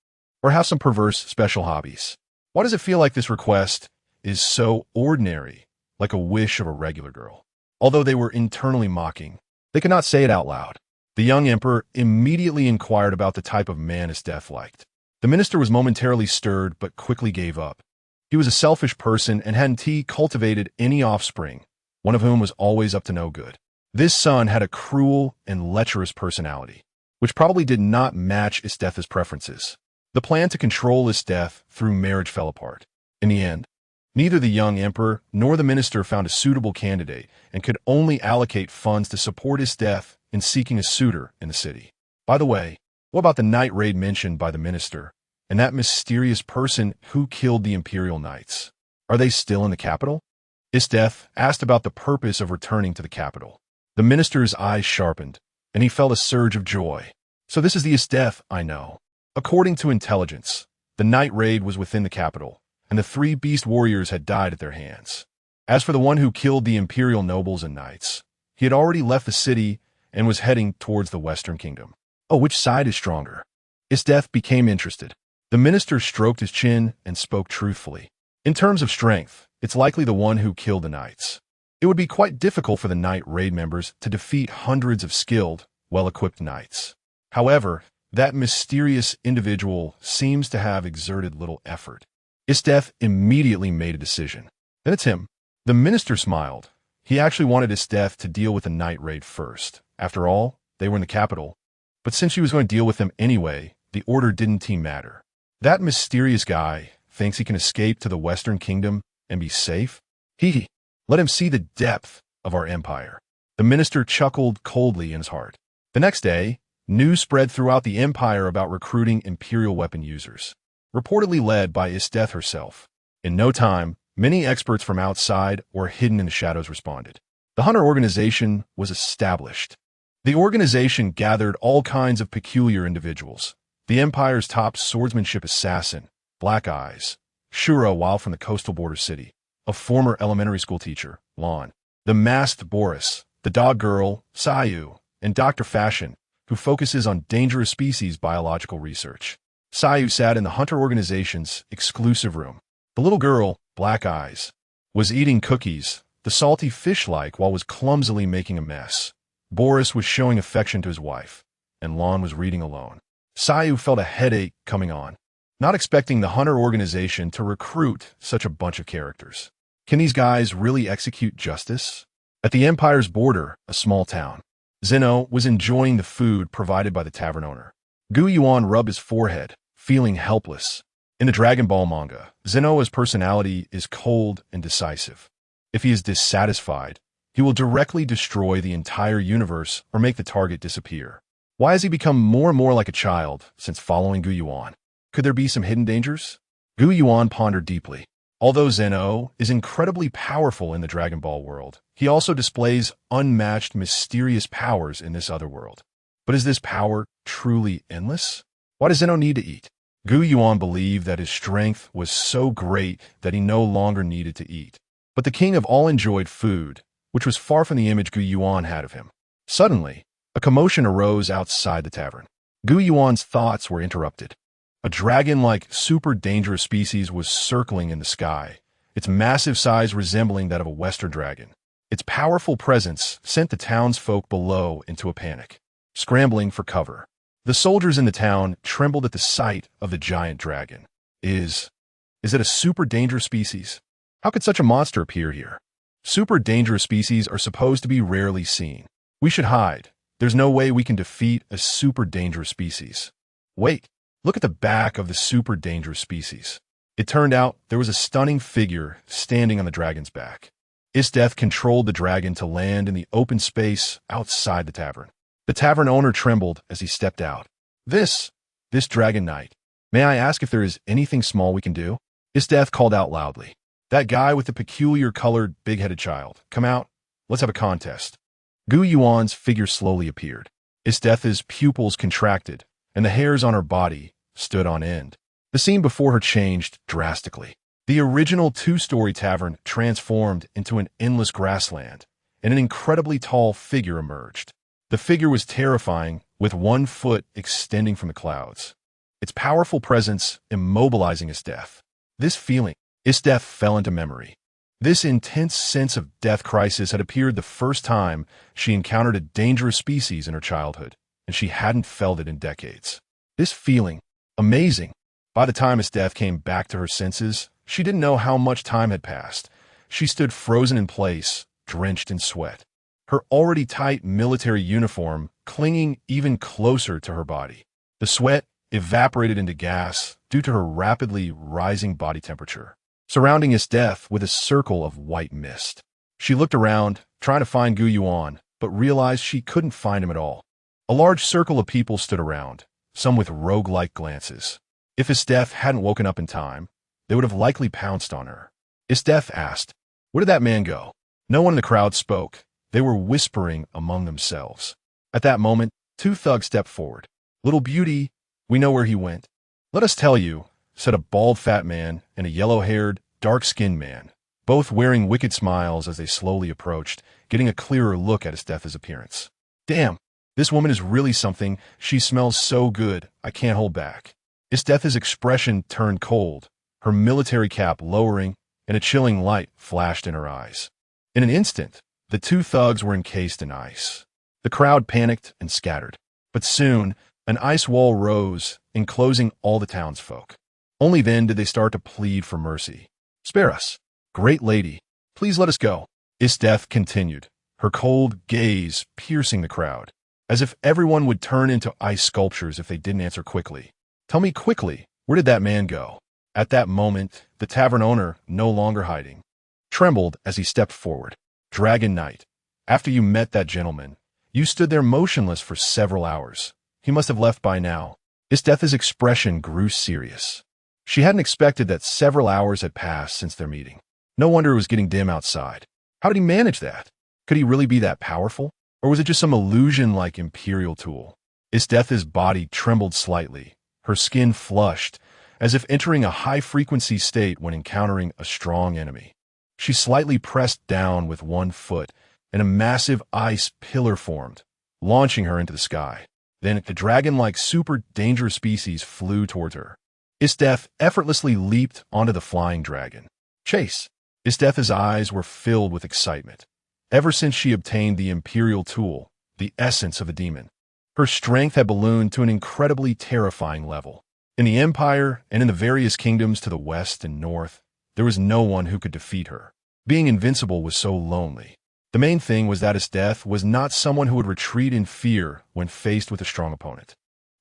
or have some perverse special hobbies? Why does it feel like this request is so ordinary, like a wish of a regular girl? Although they were internally mocking, they could not say it out loud. The young emperor immediately inquired about the type of man Isdeth liked. The minister was momentarily stirred but quickly gave up. He was a selfish person and hadn't cultivated any offspring, one of whom was always up to no good. This son had a cruel and lecherous personality, which probably did not match Isdeth's preferences. The plan to control Isdeth through marriage fell apart. In the end, neither the young emperor nor the minister found a suitable candidate and could only allocate funds to support Isdeth in seeking a suitor in the city. By the way, what about the night raid mentioned by the minister and that mysterious person who killed the Imperial Knights? Are they still in the capital? Isdeth asked about the purpose of returning to the capital. The minister's eyes sharpened, and he felt a surge of joy. So this is the Isdeth I know. According to intelligence, the night raid was within the capital, and the 3 beast warriors had died at their hands. As for the one who killed the Imperial nobles and knights, he had already left the city and was heading towards the Western Kingdom. Oh, which side is stronger? Isdeth became interested. The minister stroked his chin and spoke truthfully. In terms of strength, It's likely the one who killed the knights. It would be quite difficult for the knight raid members to defeat hundreds of skilled, well-equipped knights. However, that mysterious individual seems to have exerted little effort. Isteth immediately made a decision. Then it's him. The minister smiled. He actually wanted Isteth to deal with the night raid first. After all, they were in the capital. But since she was going to deal with them anyway, the order didn't matter. That mysterious guy thinks he can escape to the Western Kingdom and be safe? Let him see the depth of our empire. The minister chuckled coldly in his heart. The next day, news spread throughout the empire about recruiting Imperial weapon users, reportedly led by Isteth herself. In no time, many experts from outside or hidden in the shadows responded. The Hunter organization was established. The organization gathered all kinds of peculiar individuals. The Empire's top swordsmanship assassin, Black Eyes, Shura Weil from the coastal border city, a former elementary school teacher, Lon, the masked Boris, the dog girl, Sayu, and Dr. Fashion, who focuses on dangerous species biological research. Sayu sat in the Hunter organization's exclusive room. The little girl, Black Eyes, was eating cookies, the salty fish-like, while was clumsily making a mess. Boris was showing affection to his wife, and Lon was reading alone. Sayu felt a headache coming on, not expecting the Hunter organization to recruit such a bunch of characters. Can these guys really execute justice? At the Empire's border, a small town, Zeno was enjoying the food provided by the tavern owner. Yuan rubbed his forehead, feeling helpless. In the Dragon Ball manga, Zeno's personality is cold and decisive. If he is dissatisfied, he will directly destroy the entire universe or make the target disappear. Why has he become more and more like a child since following Yuan? Could there be some hidden dangers? Yuan pondered deeply. Although Zeno is incredibly powerful in the Dragon Ball world, he also displays unmatched mysterious powers in this other world. But is this power truly endless? Why does Zeno need to eat? Yuan believed that his strength was so great that he no longer needed to eat. But the king of all enjoyed food, which was far from the image Yuan had of him. Suddenly, a commotion arose outside the tavern. Yuan's thoughts were interrupted. A dragon-like, super dangerous species was circling in the sky, its massive size resembling that of a western dragon. Its powerful presence sent the townsfolk below into a panic, scrambling for cover. The soldiers in the town trembled at the sight of the giant dragon. Is it a super dangerous species? How could such a monster appear here? Super dangerous species are supposed to be rarely seen. We should hide. There's no way we can defeat a super dangerous species. Wait. Look at the back of the super dangerous species. It turned out there was a stunning figure standing on the dragon's back. Isteth controlled the dragon to land in the open space outside the tavern. The tavern owner trembled as he stepped out. This dragon knight. May I ask if there is anything small we can do? Isteth called out loudly. That guy with the peculiar colored, big-headed child. Come out. Let's have a contest. Yuan's figure slowly appeared. Isteth's pupils contracted, and the hairs on her body stood on end. The scene before her changed drastically. The original two-story tavern transformed into an endless grassland, and an incredibly tall figure emerged. The figure was terrifying, with 1 foot extending from the clouds. Its powerful presence immobilizing Isteth. This feeling, Isteth fell into memory. This intense sense of death crisis had appeared the first time she encountered a dangerous species in her childhood, and she hadn't felt it in decades. This feeling, amazing. By the time Isteth came back to her senses, she didn't know how much time had passed. She stood frozen in place, drenched in sweat, her already tight military uniform clinging even closer to her body. The sweat evaporated into gas due to her rapidly rising body temperature, surrounding Isteth with a circle of white mist. She looked around, trying to find Yuan, but realized she couldn't find him at all. A large circle of people stood around, some with rogue-like glances. If Isteth hadn't woken up in time, they would have likely pounced on her. Isteth asked, "Where did that man go?" No one in the crowd spoke. They were whispering among themselves. At that moment, 2 thugs stepped forward. "Little beauty, we know where he went." "Let us tell you," said a bald fat man and a yellow-haired, dark-skinned man, both wearing wicked smiles as they slowly approached, getting a clearer look at Isteth's appearance. "Damn, this woman is really something. She smells so good, I can't hold back." Isteth's expression turned cold, her military cap lowering, and a chilling light flashed in her eyes. In an instant, the two thugs were encased in ice. The crowd panicked and scattered, but soon an ice wall rose, enclosing all the townsfolk. Only then did they start to plead for mercy. "Spare us, great lady. Please let us go." Isdeth continued, her cold gaze piercing the crowd, as if everyone would turn into ice sculptures if they didn't answer quickly. "Tell me quickly, where did that man go?" At that moment, the tavern owner, no longer hiding, trembled as he stepped forward. "Dragon Knight, after you met that gentleman, you stood there motionless for several hours. He must have left by now." Isdeth's expression grew serious. She hadn't expected that several hours had passed since their meeting. No wonder it was getting dim outside. How did he manage that? Could he really be that powerful? Or was it just some illusion like Imperial tool? Isdeth's body trembled slightly, her skin flushed, as if entering a high-frequency state when encountering a strong enemy. She slightly pressed down with one foot, and a massive ice pillar formed, launching her into the sky. Then the dragon-like super-dangerous species flew towards her. Isdeth effortlessly leaped onto the flying dragon. Chase! Isdeth's eyes were filled with excitement. Ever since she obtained the Imperial tool, the essence of a demon, her strength had ballooned to an incredibly terrifying level. In the Empire and in the various kingdoms to the west and north, there was no one who could defeat her. Being invincible was so lonely. The main thing was that Isdeth was not someone who would retreat in fear when faced with a strong opponent.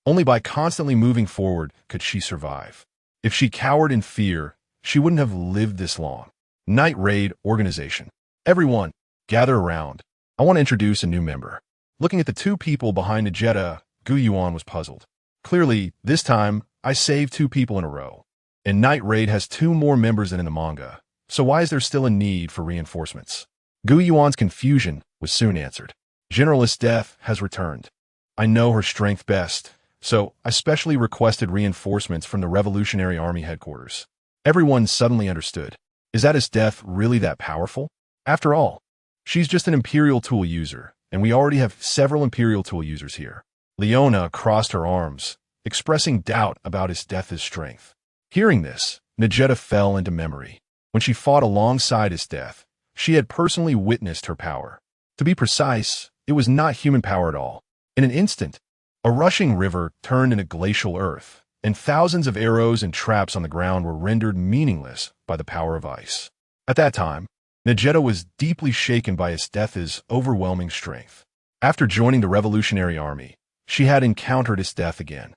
Only by constantly moving forward could she survive. If she cowered in fear, she wouldn't have lived this long. Night Raid Organization. Everyone, gather around. I want to introduce a new member. Looking at the two people behind Najeta, Yuan was puzzled. Clearly, this time, I saved two people in a row. And Night Raid has two more members than in the manga, so why is there still a need for reinforcements? Yuan's confusion was soon answered. General Isdeth has returned. I know her strength best, so I specially requested reinforcements from the Revolutionary Army headquarters. Everyone suddenly understood. Is that Isdeth really that powerful? After all, she's just an Imperial tool user, and we already have several Imperial tool users here. Leona crossed her arms, expressing doubt about Isdeth's strength. Hearing this, Najeta fell into memory. When she fought alongside Isdeth, she had personally witnessed her power. To be precise, it was not human power at all. In an instant, a rushing river turned into glacial earth, and thousands of arrows and traps on the ground were rendered meaningless by the power of ice. At that time, Najeta was deeply shaken by Isdeth's overwhelming strength. After joining the Revolutionary Army, she had encountered Isdeth again.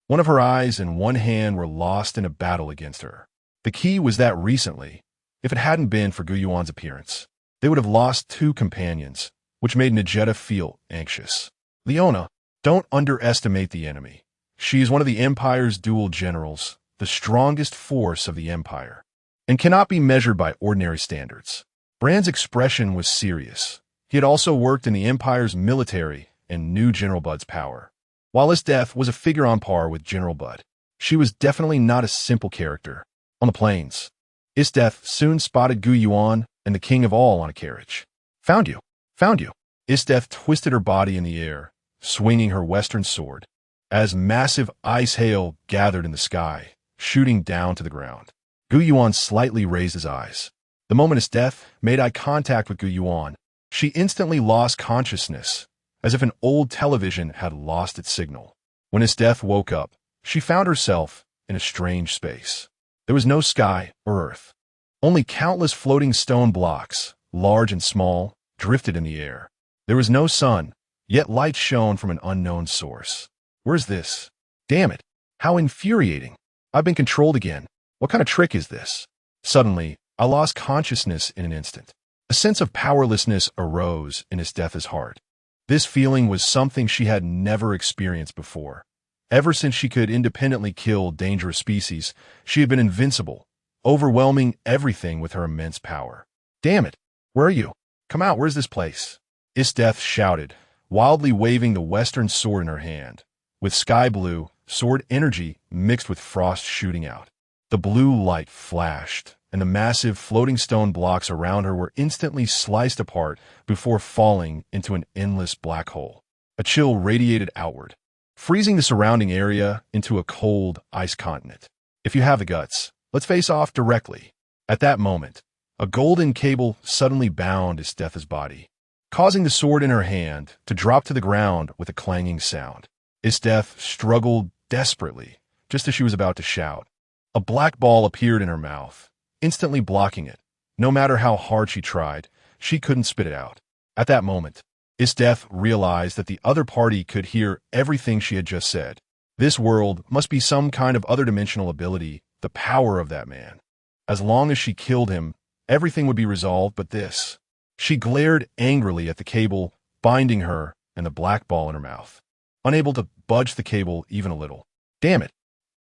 One of her eyes and one hand were lost in a battle against her. The key was that recently, if it hadn't been for Yuan's appearance, they would have lost two companions, which made Najeta feel anxious. Leona, don't underestimate the enemy. She is one of the Empire's dual generals, the strongest force of the Empire, and cannot be measured by ordinary standards. Brand's expression was serious. He had also worked in the Empire's military and knew General Bud's power. While Isdeth was a figure on par with General Bud, she was definitely not a simple character. On the plains, Isdeth soon spotted Yuan and the King of All on a carriage. Found you. Found you. Isdeth twisted her body in the air, swinging her western sword, as massive ice hail gathered in the sky, shooting down to the ground. Yuan slightly raised his eyes. The moment Isdeth made eye contact with Yuan, she instantly lost consciousness, as if an old television had lost its signal. When Isdeth woke up, she found herself in a strange space. There was no sky or earth. Only countless floating stone blocks, large and small, drifted in the air. There was no sun, yet light shone from an unknown source. Where's this? Damn it! How infuriating! I've been controlled again. What kind of trick is this? Suddenly, I lost consciousness in an instant. A sense of powerlessness arose in Isdeth's heart. This feeling was something she had never experienced before. Ever since she could independently kill dangerous species, she had been invincible, overwhelming everything with her immense power. Damn it! Where are you? Come out, where's this place? Isdeth shouted, wildly waving the western sword in her hand, with sky blue, sword energy mixed with frost shooting out. The blue light flashed, and the massive floating stone blocks around her were instantly sliced apart before falling into an endless black hole. A chill radiated outward, freezing the surrounding area into a cold ice continent. If you have the guts, let's face off directly. At that moment, a golden cable suddenly bound Isthetha's body, causing the sword in her hand to drop to the ground with a clanging sound. Isthetha struggled desperately, just as she was about to shout. A black ball appeared in her mouth, instantly blocking it. No matter how hard she tried, she couldn't spit it out. At that moment, Isthetha realized that the other party could hear everything she had just said. This world must be some kind of other-dimensional ability, the power of that man. As long as she killed him, everything would be resolved but this. She glared angrily at the cable binding her and the black ball in her mouth, unable to budge the cable even a little. Damn it.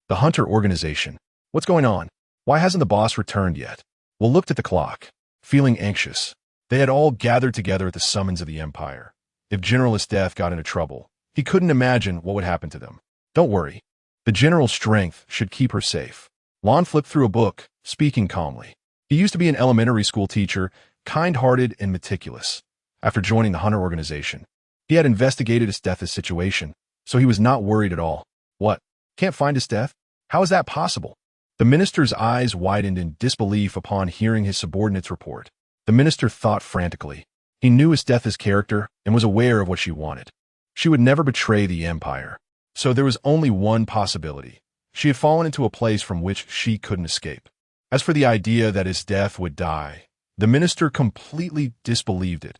The Hunter organization. What's going on? Why hasn't the boss returned yet? Will looked at the clock, feeling anxious. They had all gathered together at the summons of the Empire. If General Isthetha got into trouble, he couldn't imagine what would happen to them. Don't worry. The general's strength should keep her safe. Lon flipped through a book, speaking calmly. He used to be an elementary school teacher, kind-hearted and meticulous. After joining the Hunter organization, he had investigated Isthetha's situation, so he was not worried at all. What? Can't find Isthetha? How is that possible? The minister's eyes widened in disbelief upon hearing his subordinate's report. The minister thought frantically. He knew Isthetha's character and was aware of what she wanted. She would never betray the Empire. So there was only one possibility. She had fallen into a place from which she couldn't escape. As for the idea that Isthetha would die, the minister completely disbelieved it,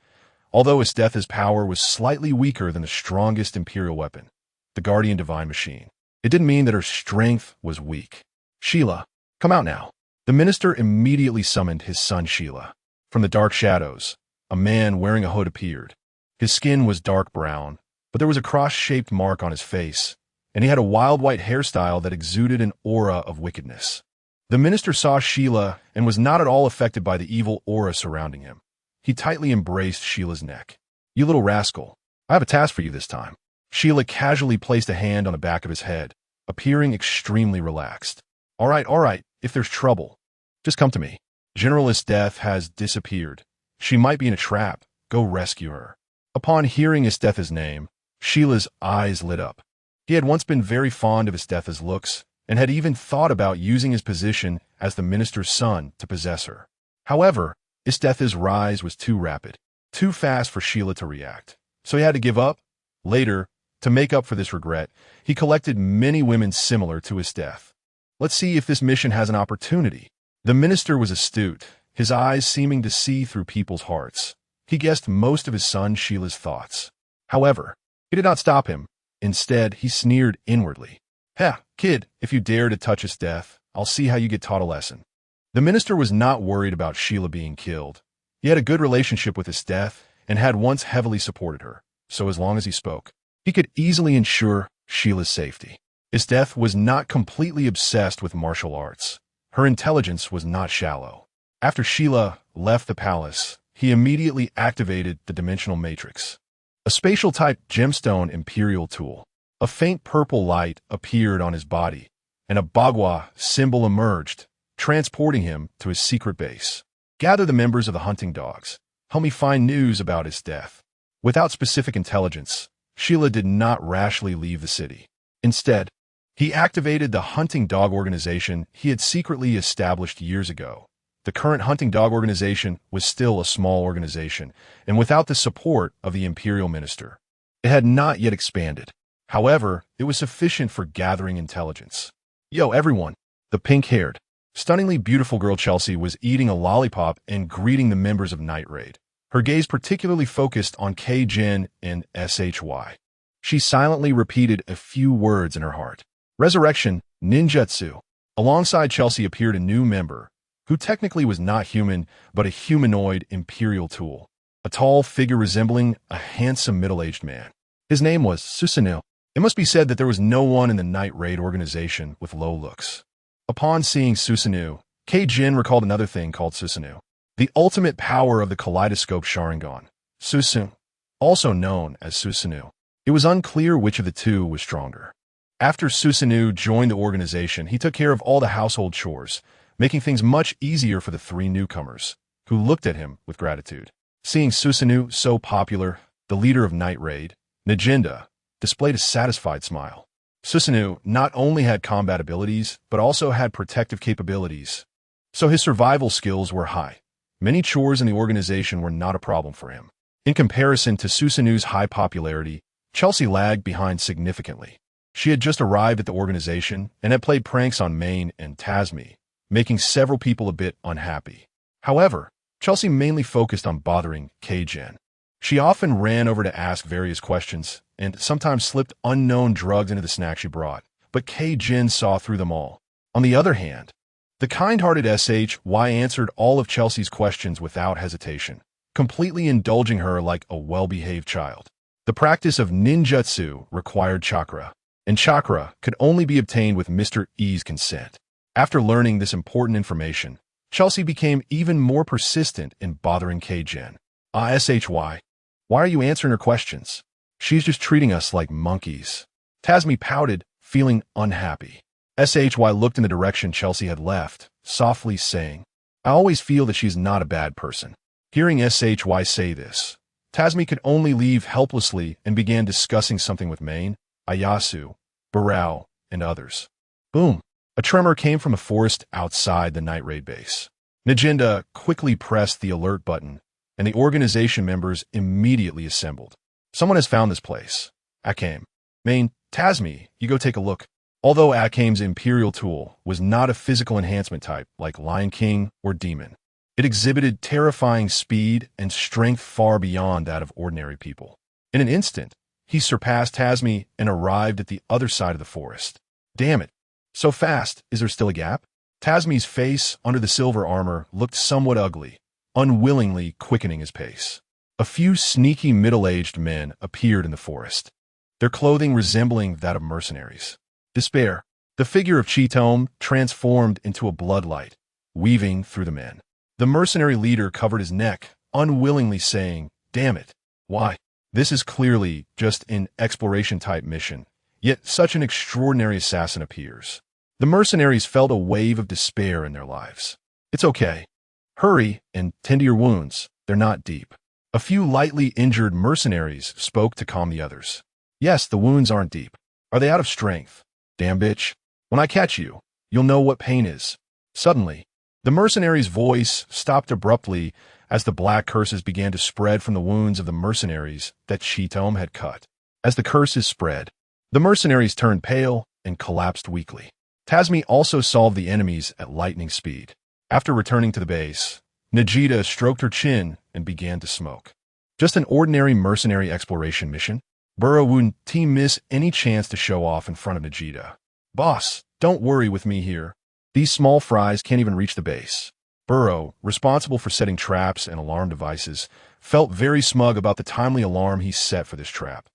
although Isthetha's power was slightly weaker than the strongest Imperial weapon, the Guardian Divine Machine. It didn't mean that her strength was weak. Sheila, come out now. The minister immediately summoned his son Sheila. From the dark shadows, a man wearing a hood appeared. His skin was dark brown, but there was a cross-shaped mark on his face, and he had a wild white hairstyle that exuded an aura of wickedness. The minister saw Sheila and was not at all affected by the evil aura surrounding him. He tightly embraced Sheila's neck. You little rascal, I have a task for you this time. Sheila casually placed a hand on the back of his head, appearing extremely relaxed. All right, if there's trouble, just come to me. General Isthetha has disappeared. She might be in a trap. Go rescue her. Upon hearing Isthetha's name, Sheila's eyes lit up. He had once been very fond of Isthetha's looks, and had even thought about using his position as the minister's son to possess her. However, Isthetha's rise was too rapid, too fast for Sheila to react, so he had to give up. Later, to make up for this regret, he collected many women similar to Isthetha. Let's see if this mission has an opportunity. The minister was astute, his eyes seeming to see through people's hearts. He guessed most of his son Sheila's thoughts. However, he did not stop him. Instead, he sneered inwardly. Heh, kid, if you dare to touch Isthetha, I'll see how you get taught a lesson. The minister was not worried about Sheila being killed. He had a good relationship with Isthetha and had once heavily supported her, so as long as he spoke, he could easily ensure Sheila's safety. Isthetha was not completely obsessed with martial arts. Her intelligence was not shallow. After Sheila left the palace, he immediately activated the dimensional matrix, a spatial-type gemstone imperial tool. A faint purple light appeared on his body, and a Bagua symbol emerged, transporting him to his secret base. Gather the members of the hunting dogs. Help me find news about Isthetha. Without specific intelligence, Sheila did not rashly leave the city. Instead, he activated the hunting dog organization he had secretly established years ago. The current hunting dog organization was still a small organization, and without the support of the imperial minister, it had not yet expanded. However, it was sufficient for gathering intelligence. Yo, everyone! The pink-haired, stunningly beautiful girl Chelsea was eating a lollipop and greeting the members of Night Raid. Her gaze particularly focused on K-Jin and SHY. She silently repeated a few words in her heart. Resurrection, ninjutsu. Alongside Chelsea appeared a new member, who technically was not human, but a humanoid imperial tool. A tall figure resembling a handsome middle-aged man. His name was Susanoo. It must be said that there was no one in the Night Raid organization with low looks. Upon seeing Susanoo, K-Jin recalled another thing called Susanoo, the ultimate power of the kaleidoscope Sharingan. Susanoo, also known as Susanoo. It was unclear which of the two was stronger. After Susanoo joined the organization, he took care of all the household chores, making things much easier for the three newcomers, who looked at him with gratitude. Seeing Susanoo so popular, the leader of Night Raid, Najinda, displayed a satisfied smile. Susanoo not only had combat abilities, but also had protective capabilities. so his survival skills were high. Many chores in the organization were not a problem for him. In comparison to Susanu's high popularity, Chelsea lagged behind significantly. She had just arrived at the organization and had played pranks on Maine and Tasmi, making several people a bit unhappy. However, Chelsea mainly focused on bothering K-Gen. She often ran over to ask various questions and sometimes slipped unknown drugs into the snack she brought, but K-Gen saw through them all. On the other hand, the kind-hearted SHY answered all of Chelsea's questions without hesitation, completely indulging her like a well-behaved child. The practice of ninjutsu required chakra, and chakra could only be obtained with Mr. E's consent. After learning this important information, Chelsea became even more persistent in bothering K-Gen. SHY, why are you answering her questions? She's just treating us like monkeys. Tasmi pouted, feeling unhappy. SHY looked in the direction Chelsea had left, softly saying, I always feel that she's not a bad person. Hearing SHY say this, Tasmi could only leave helplessly and began discussing something with Maine, Ayasu, Barao, and others. Boom! A tremor came from the forest outside the night raid base. Najinda quickly pressed the alert button, and the organization members immediately assembled. Someone has found this place. Akame. Maine, Tasmi, you go take a look. Although Akame's Imperial tool was not a physical enhancement type like Lion King or Demon, it exhibited terrifying speed and strength far beyond that of ordinary people. In an instant, he surpassed Tasmi and arrived at the other side of the forest. Damn it! So fast, is there still a gap? Tasmi's face under the silver armor looked somewhat ugly, unwillingly quickening his pace. A few sneaky middle-aged men appeared in the forest, their clothing resembling that of mercenaries. Despair. The figure of Chitome transformed into a bloodlight, weaving through the men. The mercenary leader covered his neck, unwillingly saying, Damn it. Why? This is clearly just an exploration-type mission, yet such an extraordinary assassin appears. The mercenaries felt a wave of despair in their lives. It's okay. Hurry and tend to your wounds. They're not deep. A few lightly injured mercenaries spoke to calm the others. Yes, the wounds aren't deep. Are they out of strength? Damn bitch. When I catch you, you'll know what pain is. Suddenly, the mercenary's voice stopped abruptly as the black curses began to spread from the wounds of the mercenaries that Chitome had cut. As the curses spread, the mercenaries turned pale and collapsed weakly. Tasmi also solved the enemies at lightning speed. After returning to the base, Najida stroked her chin and began to smoke. Just an ordinary mercenary exploration mission? Burrow wouldn't miss any chance to show off in front of Najida. Boss, don't worry with me here. These small fries can't even reach the base. Burrow, responsible for setting traps and alarm devices, felt very smug about the timely alarm he set for this trap.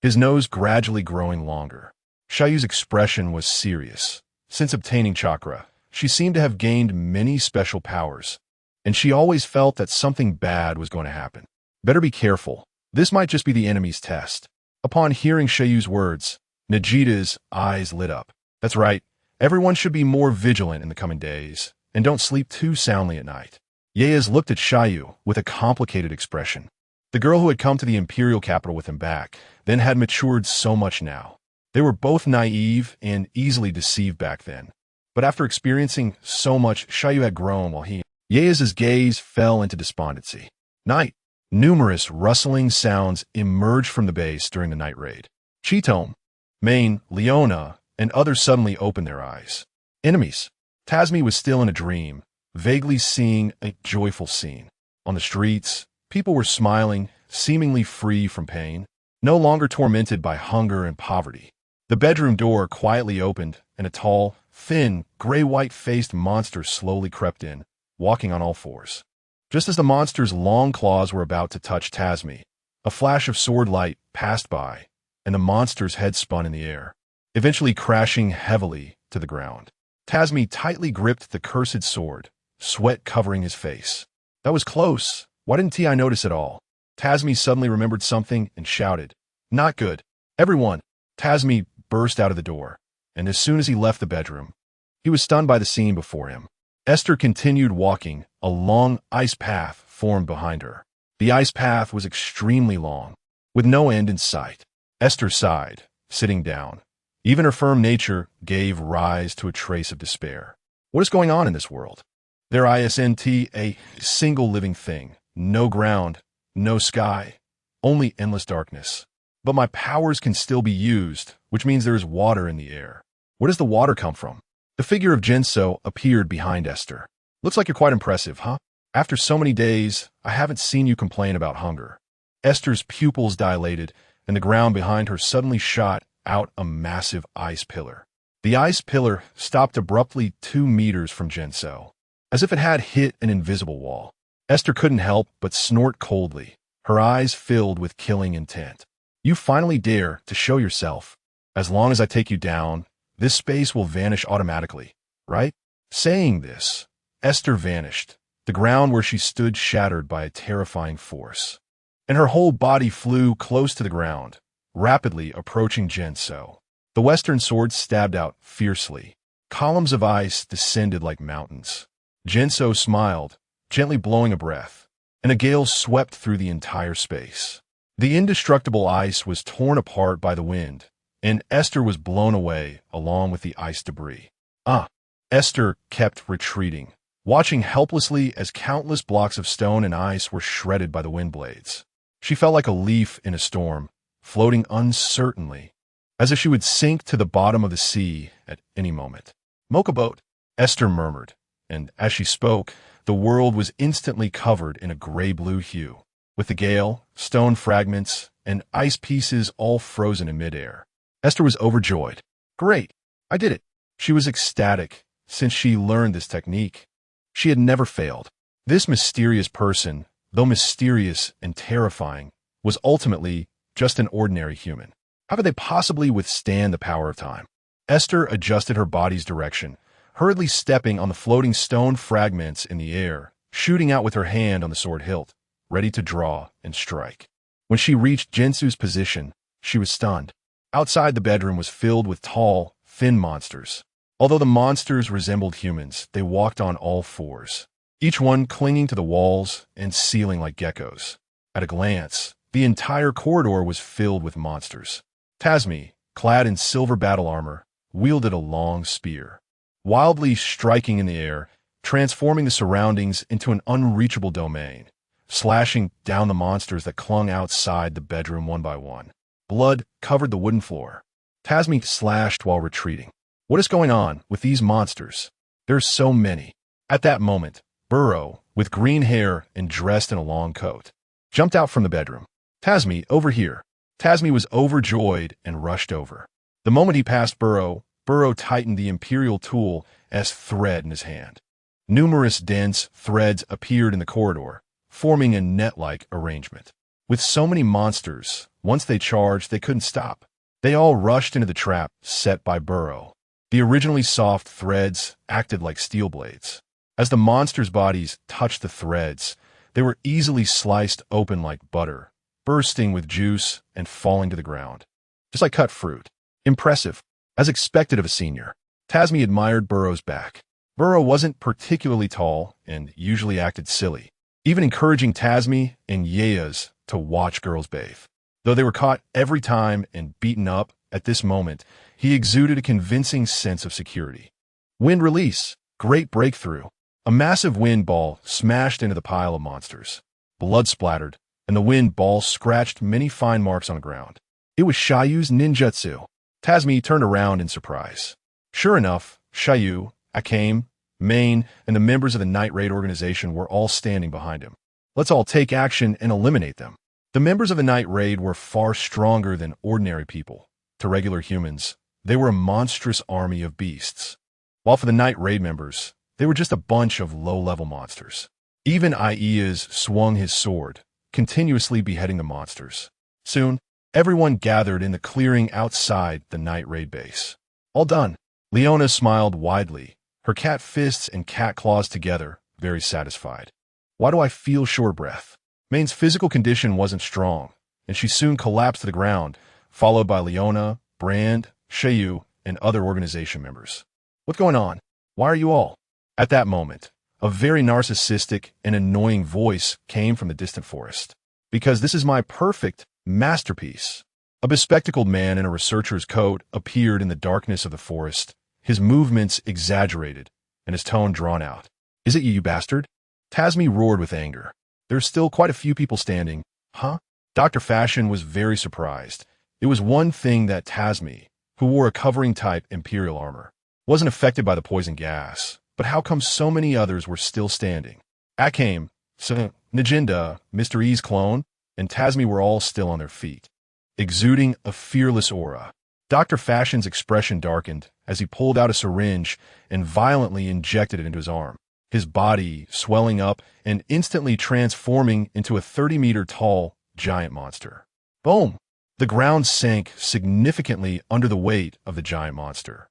His nose gradually growing longer. Shayu's expression was serious. Since obtaining chakra, she seemed to have gained many special powers, and she always felt that something bad was going to happen. Better be careful. This might just be the enemy's test. Upon hearing Shayu's words, Najida's eyes lit up. That's right. Everyone should be more vigilant in the coming days, and don't sleep too soundly at night. Yeyes looked at Shayu with a complicated expression. The girl who had come to the Imperial capital with him back then had matured so much now. They were both naive and easily deceived back then. But after experiencing so much, Shayu had grown while Yeyes' gaze fell into despondency. Night. Numerous rustling sounds emerged from the base during the night raid. Chitome, Maine, Leona, and others suddenly opened their eyes. Enemies. Tasmi was still in a dream, vaguely seeing a joyful scene. On the streets, people were smiling, seemingly free from pain, no longer tormented by hunger and poverty. The bedroom door quietly opened, and a tall, thin, gray-white-faced monster slowly crept in, walking on all fours. Just as the monster's long claws were about to touch Tasmi, a flash of sword light passed by, and the monster's head spun in the air, eventually crashing heavily to the ground. Tasmi tightly gripped the cursed sword, sweat covering his face. That was close. Why didn't I notice at all? Tasmi suddenly remembered something and shouted, Not good. Everyone! Tasmi burst out of the door, and as soon as he left the bedroom, he was stunned by the scene before him. Esther continued walking. A long ice path formed behind her. The ice path was extremely long, with no end in sight. Esther sighed, sitting down. Even her firm nature gave rise to a trace of despair. What is going on in this world? There isn't a single living thing, no ground, no sky, only endless darkness. But my powers can still be used, which means there is water in the air. Where does the water come from? The figure of Jinso appeared behind Esther. Looks like you're quite impressive, huh? After so many days, I haven't seen you complain about hunger. Esther's pupils dilated, and the ground behind her suddenly shot out a massive ice pillar. The ice pillar stopped abruptly 2 meters from Jinso, as if it had hit an invisible wall. Esther couldn't help but snort coldly, her eyes filled with killing intent. You finally dare to show yourself. As long as I take you down, this space will vanish automatically, right? Saying this, Esther vanished, the ground where she stood shattered by a terrifying force. And her whole body flew close to the ground, rapidly approaching Jinso. The western sword stabbed out fiercely. Columns of ice descended like mountains. Jinso smiled, gently blowing a breath, and a gale swept through the entire space. The indestructible ice was torn apart by the wind, and Esther was blown away along with the ice debris. Esther kept retreating, watching helplessly as countless blocks of stone and ice were shredded by the wind blades. She felt like a leaf in a storm, floating uncertainly, as if she would sink to the bottom of the sea at any moment. "Mocha boat," Esther murmured, and as she spoke, the world was instantly covered in a gray-blue hue, with the gale, stone fragments, and ice pieces all frozen in midair. Esther was overjoyed. "Great! I did it!" She was ecstatic, since she learned this technique. She had never failed. This mysterious person, though mysterious and terrifying, was ultimately just an ordinary human. How could they possibly withstand the power of time? Esther adjusted her body's direction, hurriedly stepping on the floating stone fragments in the air, shooting out with her hand on the sword hilt, ready to draw and strike. When she reached Jinsu's position, she was stunned. Outside the bedroom was filled with tall, thin monsters. Although the monsters resembled humans, they walked on all fours, each one clinging to the walls and ceiling like geckos. At a glance, the entire corridor was filled with monsters. Tasmi, clad in silver battle armor, wielded a long spear, wildly striking in the air, transforming the surroundings into an unreachable domain, slashing down the monsters that clung outside the bedroom one by one. Blood covered the wooden floor. Tasmi slashed while retreating. What is going on with these monsters? There's so many. At that moment, Burrow, with green hair and dressed in a long coat, jumped out from the bedroom. "Tasmi, over here." Tasmi was overjoyed and rushed over. The moment he passed Burrow, Burrow tightened the imperial tool as thread in his hand. Numerous dense threads appeared in the corridor, forming a net-like arrangement. With so many monsters, once they charged, they couldn't stop. They all rushed into the trap set by Burrow. The originally soft threads acted like steel blades. As the monsters' bodies touched the threads, they were easily sliced open like butter, bursting with juice and falling to the ground, just like cut fruit. Impressive, as expected of a senior. Tasmi admired Burrow's back. Burrow wasn't particularly tall and usually acted silly, even encouraging Tasmi and Yeaz to watch girls bathe. Though they were caught every time and beaten up, at this moment, he exuded a convincing sense of security. Wind release. Great breakthrough. A massive wind ball smashed into the pile of monsters. Blood splattered, and the wind ball scratched many fine marks on the ground. It was Shayu's ninjutsu. Tasmi turned around in surprise. Sure enough, Shayu, Akame, Maine, and the members of the Night Raid organization were all standing behind him. Let's all take action and eliminate them. The members of the Night Raid were far stronger than ordinary people. To regular humans, they were a monstrous army of beasts. While for the Night Raid members, they were just a bunch of low-level monsters. Even Iaz swung his sword, continuously beheading the monsters. Soon, everyone gathered in the clearing outside the Night Raid base. All done. Leona smiled widely, her cat fists and cat claws together, very satisfied. Why do I feel short breath? Maine's physical condition wasn't strong, and she soon collapsed to the ground, followed by Leona, Brand, Shayu, and other organization members. What's going on? Why are you all? At that moment, a very narcissistic and annoying voice came from the distant forest. Because this is my perfect masterpiece. A bespectacled man in a researcher's coat appeared in the darkness of the forest, his movements exaggerated and his tone drawn out. Is it you bastard? Tasmi roared with anger. There's still quite a few people standing. Huh? Dr. Fashion was very surprised. It was one thing that Tasmi, who wore a covering-type Imperial armor, wasn't affected by the poison gas. But how come so many others were still standing? Akame, Najinda, Mr. E's clone, and Tasmi were all still on their feet, exuding a fearless aura. Dr. Fashion's expression darkened as he pulled out a syringe and violently injected it into his arm, his body swelling up and instantly transforming into a 30-meter-tall giant monster. Boom! The ground sank significantly under the weight of the giant monster,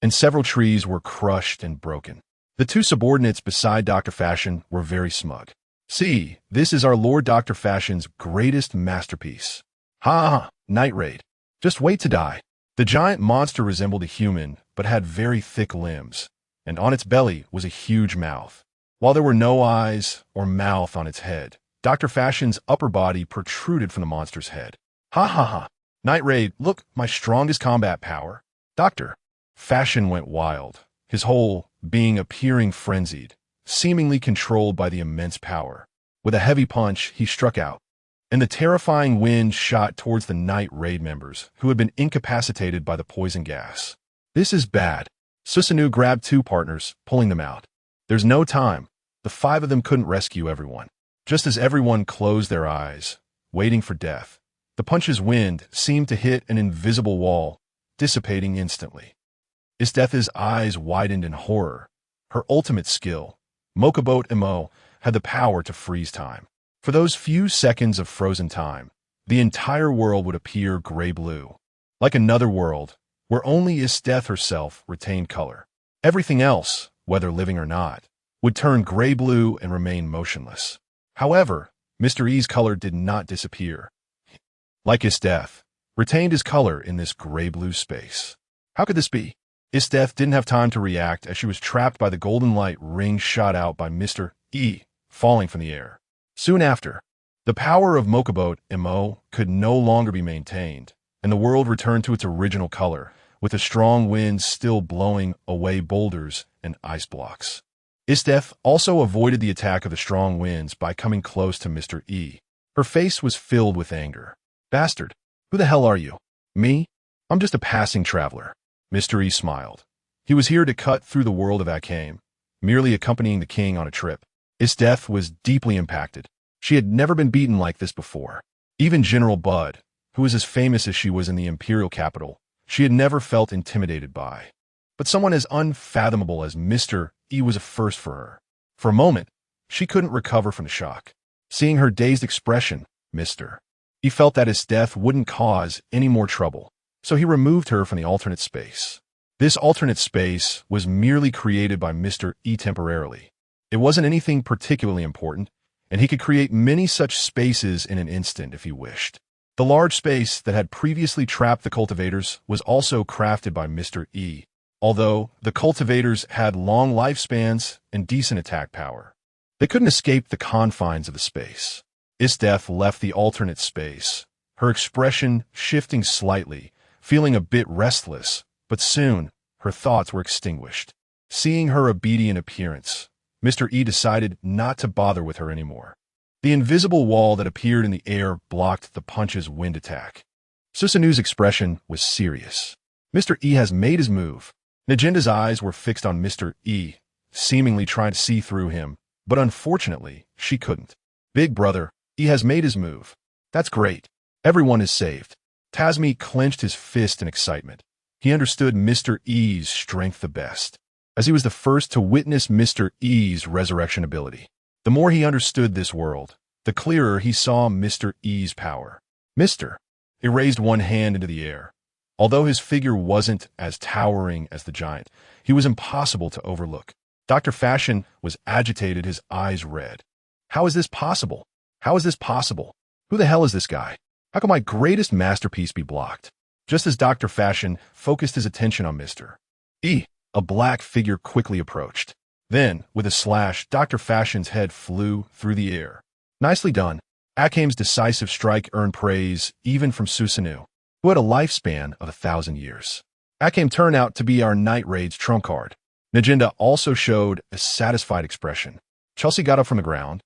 and several trees were crushed and broken. The two subordinates beside Dr. Fashion were very smug. See, this is our Lord Dr. Fashion's greatest masterpiece. Ha ha, Night Raid. Just wait to die. The giant monster resembled a human, but had very thick limbs, and on its belly was a huge mouth. While there were no eyes or mouth on its head, Dr. Fashion's upper body protruded from the monster's head. Ha ha ha. Night Raid, look, my strongest combat power. Dr. Fashion went wild, his whole being appearing frenzied, seemingly controlled by the immense power. With a heavy punch, he struck out, and the terrifying wind shot towards the Night Raid members, who had been incapacitated by the poison gas. This is bad. Susanoo grabbed two partners, pulling them out. There's no time. The five of them couldn't rescue everyone. Just as everyone closed their eyes, waiting for death, the punch's wind seemed to hit an invisible wall, dissipating instantly. Isdeth's eyes widened in horror. Her ultimate skill, Mokaboat Imo, had the power to freeze time. For those few seconds of frozen time, the entire world would appear gray-blue, like another world where only Isdeth herself retained color. Everything else, whether living or not, would turn gray-blue and remain motionless. However, Mr. E's color did not disappear. Like Isdeth, retained his color in this gray-blue space. How could this be? Isdeth didn't have time to react as she was trapped by the golden light ring shot out by Mr. E, falling from the air. Soon after, the power of Mokaboat Imo could no longer be maintained, and the world returned to its original color, with the strong winds still blowing away boulders and ice blocks. Isdeth also avoided the attack of the strong winds by coming close to Mr. E. Her face was filled with anger. Bastard, who the hell are you? Me? I'm just a passing traveler. Mr. E smiled. He was here to cut through the world of Akame, merely accompanying the king on a trip. Isdeth was deeply impacted. She had never been beaten like this before. Even General Bud, who was as famous as she was in the imperial capital, she had never felt intimidated by. But someone as unfathomable as Mr. E was a first for her. For a moment, she couldn't recover from the shock. Seeing her dazed expression, Mr. E felt that Isdeth wouldn't cause any more trouble, so he removed her from the alternate space. This alternate space was merely created by Mr. E temporarily. It wasn't anything particularly important, and he could create many such spaces in an instant if he wished. The large space that had previously trapped the cultivators was also crafted by Mr. E, although the cultivators had long lifespans and decent attack power. They couldn't escape the confines of the space. Isdeth left the alternate space, her expression shifting slightly, feeling a bit restless, but soon her thoughts were extinguished. Seeing her obedient appearance, Mr. E decided not to bother with her anymore. The invisible wall that appeared in the air blocked the punch's wind attack. Susanoo's expression was serious. Mr. E has made his move. Najinda's eyes were fixed on Mr. E, seemingly trying to see through him, but unfortunately, she couldn't. Big brother, E has made his move. That's great. Everyone is saved. Tasmi clenched his fist in excitement. He understood Mr. E's strength the best, as he was the first to witness Mr. E's resurrection ability. The more he understood this world, the clearer he saw Mr. E's power. Mr. He raised one hand into the air. Although his figure wasn't as towering as the giant, he was impossible to overlook. Dr. Fashion was agitated, his eyes red. How is this possible? How is this possible? Who the hell is this guy? How can my greatest masterpiece be blocked? Just as Dr. Fashion focused his attention on Mr. E, a black figure quickly approached. Then, with a slash, Dr. Fashion's head flew through the air. Nicely done. Akame's decisive strike earned praise even from Susanoo, who had a lifespan of 1,000 years. Akame turned out to be our Night Raid's trump card. Najinda also showed a satisfied expression. Chelsea got up from the ground,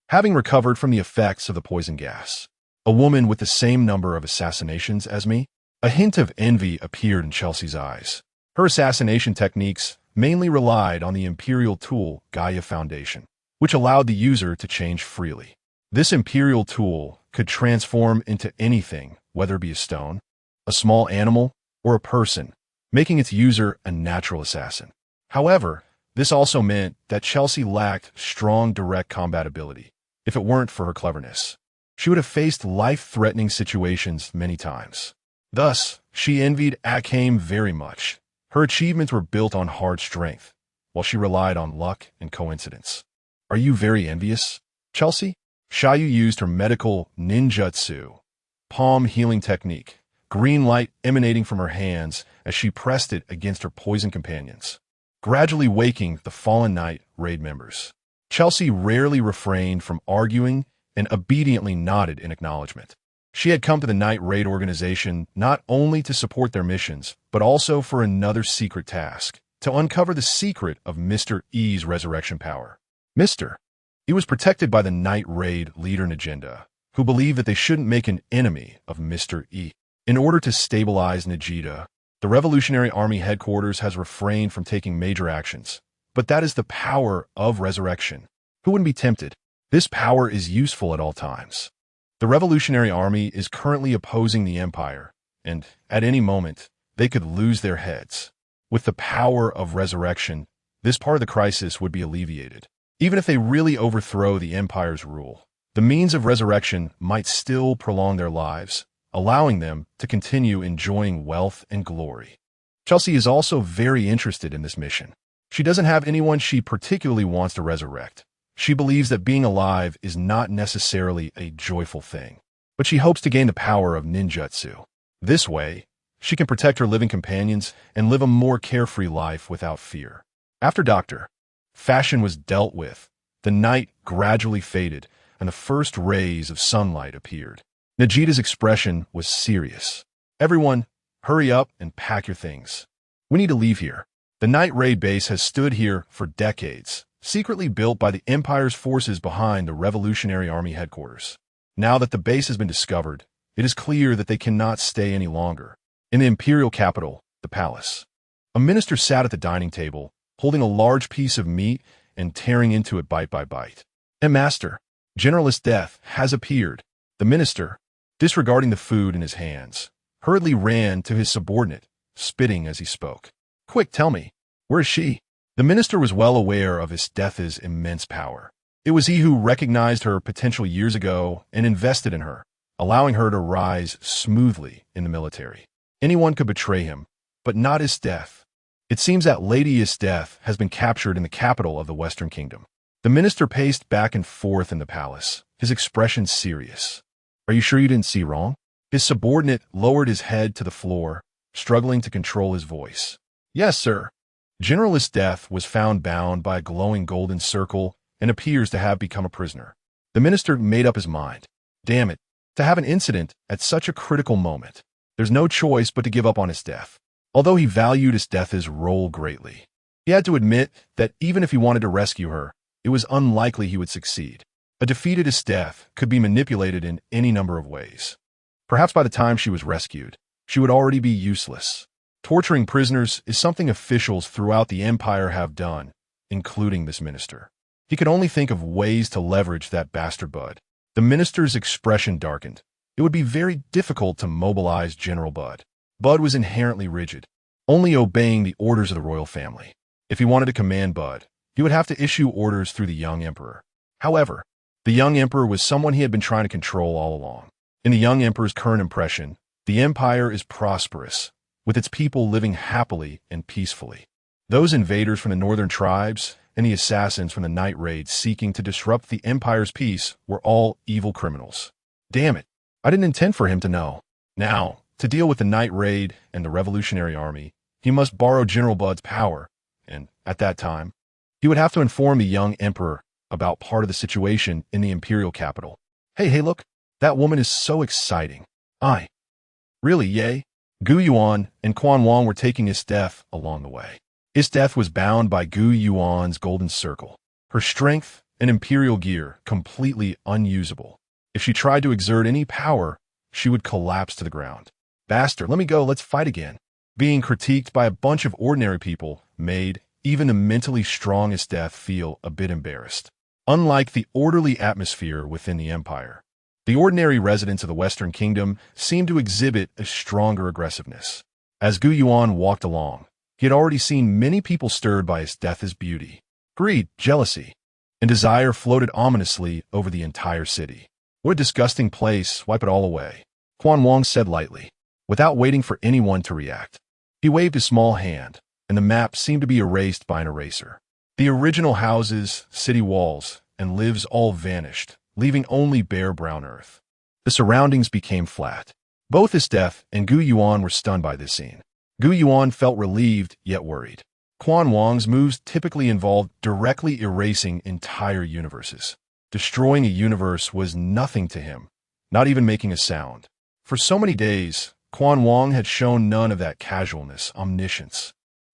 having recovered from the effects of the poison gas. A woman with the same number of assassinations as me? A hint of envy appeared in Chelsea's eyes. Her assassination techniques mainly relied on the Imperial tool Gaia Foundation, which allowed the user to change freely. This Imperial tool could transform into anything, whether it be a stone, a small animal, or a person, making its user a natural assassin. However, this also meant that Chelsea lacked strong direct combat ability. If it weren't for her cleverness, she would have faced life-threatening situations many times. Thus, she envied Akame very much. Her achievements were built on hard strength, while she relied on luck and coincidence. Are you very envious, Chelsea? Xiaoyu used her medical ninjutsu, palm healing technique, green light emanating from her hands as she pressed it against her poison companions, gradually waking the fallen Night Raid members. Chelsea rarely refrained from arguing and obediently nodded in acknowledgement. She had come to the Night Raid organization not only to support their missions, but also for another secret task, to uncover the secret of Mr. E's resurrection power. Mr. E was protected by the Night Raid leader Najinda, who believed that they shouldn't make an enemy of Mr. E. In order to stabilize Najida, the Revolutionary Army headquarters has refrained from taking major actions. But that is the power of resurrection. Who wouldn't be tempted? This power is useful at all times. The Revolutionary Army is currently opposing the Empire, and at any moment, they could lose their heads. With the power of resurrection, this part of the crisis would be alleviated. Even if they really overthrow the Empire's rule, the means of resurrection might still prolong their lives, allowing them to continue enjoying wealth and glory. Chelsea is also very interested in this mission. She doesn't have anyone she particularly wants to resurrect. She believes that being alive is not necessarily a joyful thing, but she hopes to gain the power of ninjutsu. This way, she can protect her living companions and live a more carefree life without fear. After Dr. Fashion was dealt with, the night gradually faded and the first rays of sunlight appeared. Najida's expression was serious. Everyone, hurry up and pack your things. We need to leave here. The Night Raid base has stood here for decades, secretly built by the Empire's forces behind the Revolutionary Army headquarters. Now that the base has been discovered, it is clear that they cannot stay any longer. In the Imperial capital, the palace, a minister sat at the dining table, holding a large piece of meat and tearing into it bite by bite. Master, Generalist Death has appeared. The minister, disregarding the food in his hands, hurriedly ran to his subordinate, spitting as he spoke. Quick, tell me, where is she? The minister was well aware of his Death's immense power. It was he who recognized her potential years ago and invested in her, allowing her to rise smoothly in the military. Anyone could betray him, but not his Death. It seems that Lady Death has been captured in the capital of the Western Kingdom. The minister paced back and forth in the palace, his expression serious. Are you sure you didn't see wrong? His subordinate lowered his head to the floor, struggling to control his voice. Yes, sir. Generalist Death was found bound by a glowing golden circle and appears to have become a prisoner. The minister made up his mind. Damn it, to have an incident at such a critical moment. There's no choice but to give up on his Death. Although he valued his Death's role greatly, he had to admit that even if he wanted to rescue her, it was unlikely he would succeed. A defeated his Death could be manipulated in any number of ways. Perhaps by the time she was rescued, she would already be useless. Torturing prisoners is something officials throughout the Empire have done, including this minister. He could only think of ways to leverage that bastard Bud. The minister's expression darkened. It would be very difficult to mobilize General Bud. Bud was inherently rigid, only obeying the orders of the royal family. If he wanted to command Bud, he would have to issue orders through the young emperor. However, the young emperor was someone he had been trying to control all along. In the young emperor's current impression, the empire is prosperous, with its people living happily and peacefully. Those invaders from the northern tribes and the assassins from the Night Raid seeking to disrupt the empire's peace were all evil criminals. Damn it, I didn't intend for him to know. Now, to deal with the Night Raid and the Revolutionary Army, he must borrow General Bud's power, and, at that time, he would have to inform the young emperor about part of the situation in the imperial capital. Hey, look, that woman is so exciting. Really, yay? Gu Yuan and Quan Wang were taking his Death along the way. His death was bound by Gu Yuan's golden circle. Her strength and imperial gear completely unusable. If she tried to exert any power, she would collapse to the ground. Bastard, let me go, let's fight again. Being critiqued by a bunch of ordinary people made even the mentally strongest death feel a bit embarrassed. Unlike the orderly atmosphere within the Empire, the ordinary residents of the Western Kingdom seemed to exhibit a stronger aggressiveness. As Gu Yuan walked along, he had already seen many people stirred by his death's beauty. Greed, jealousy, and desire floated ominously over the entire city. What a disgusting place, wipe it all away, Quan Wong said lightly, without waiting for anyone to react. He waved his small hand, and the map seemed to be erased by an eraser. The original houses, city walls, and lives all vanished, leaving only bare brown earth. The surroundings became flat. Both his death and Gu Yuan were stunned by this scene. Gu Yuan felt relieved, yet worried. Quan Wong's moves typically involved directly erasing entire universes. Destroying a universe was nothing to him, not even making a sound. For so many days, Quan Wong had shown none of that casualness, omniscience,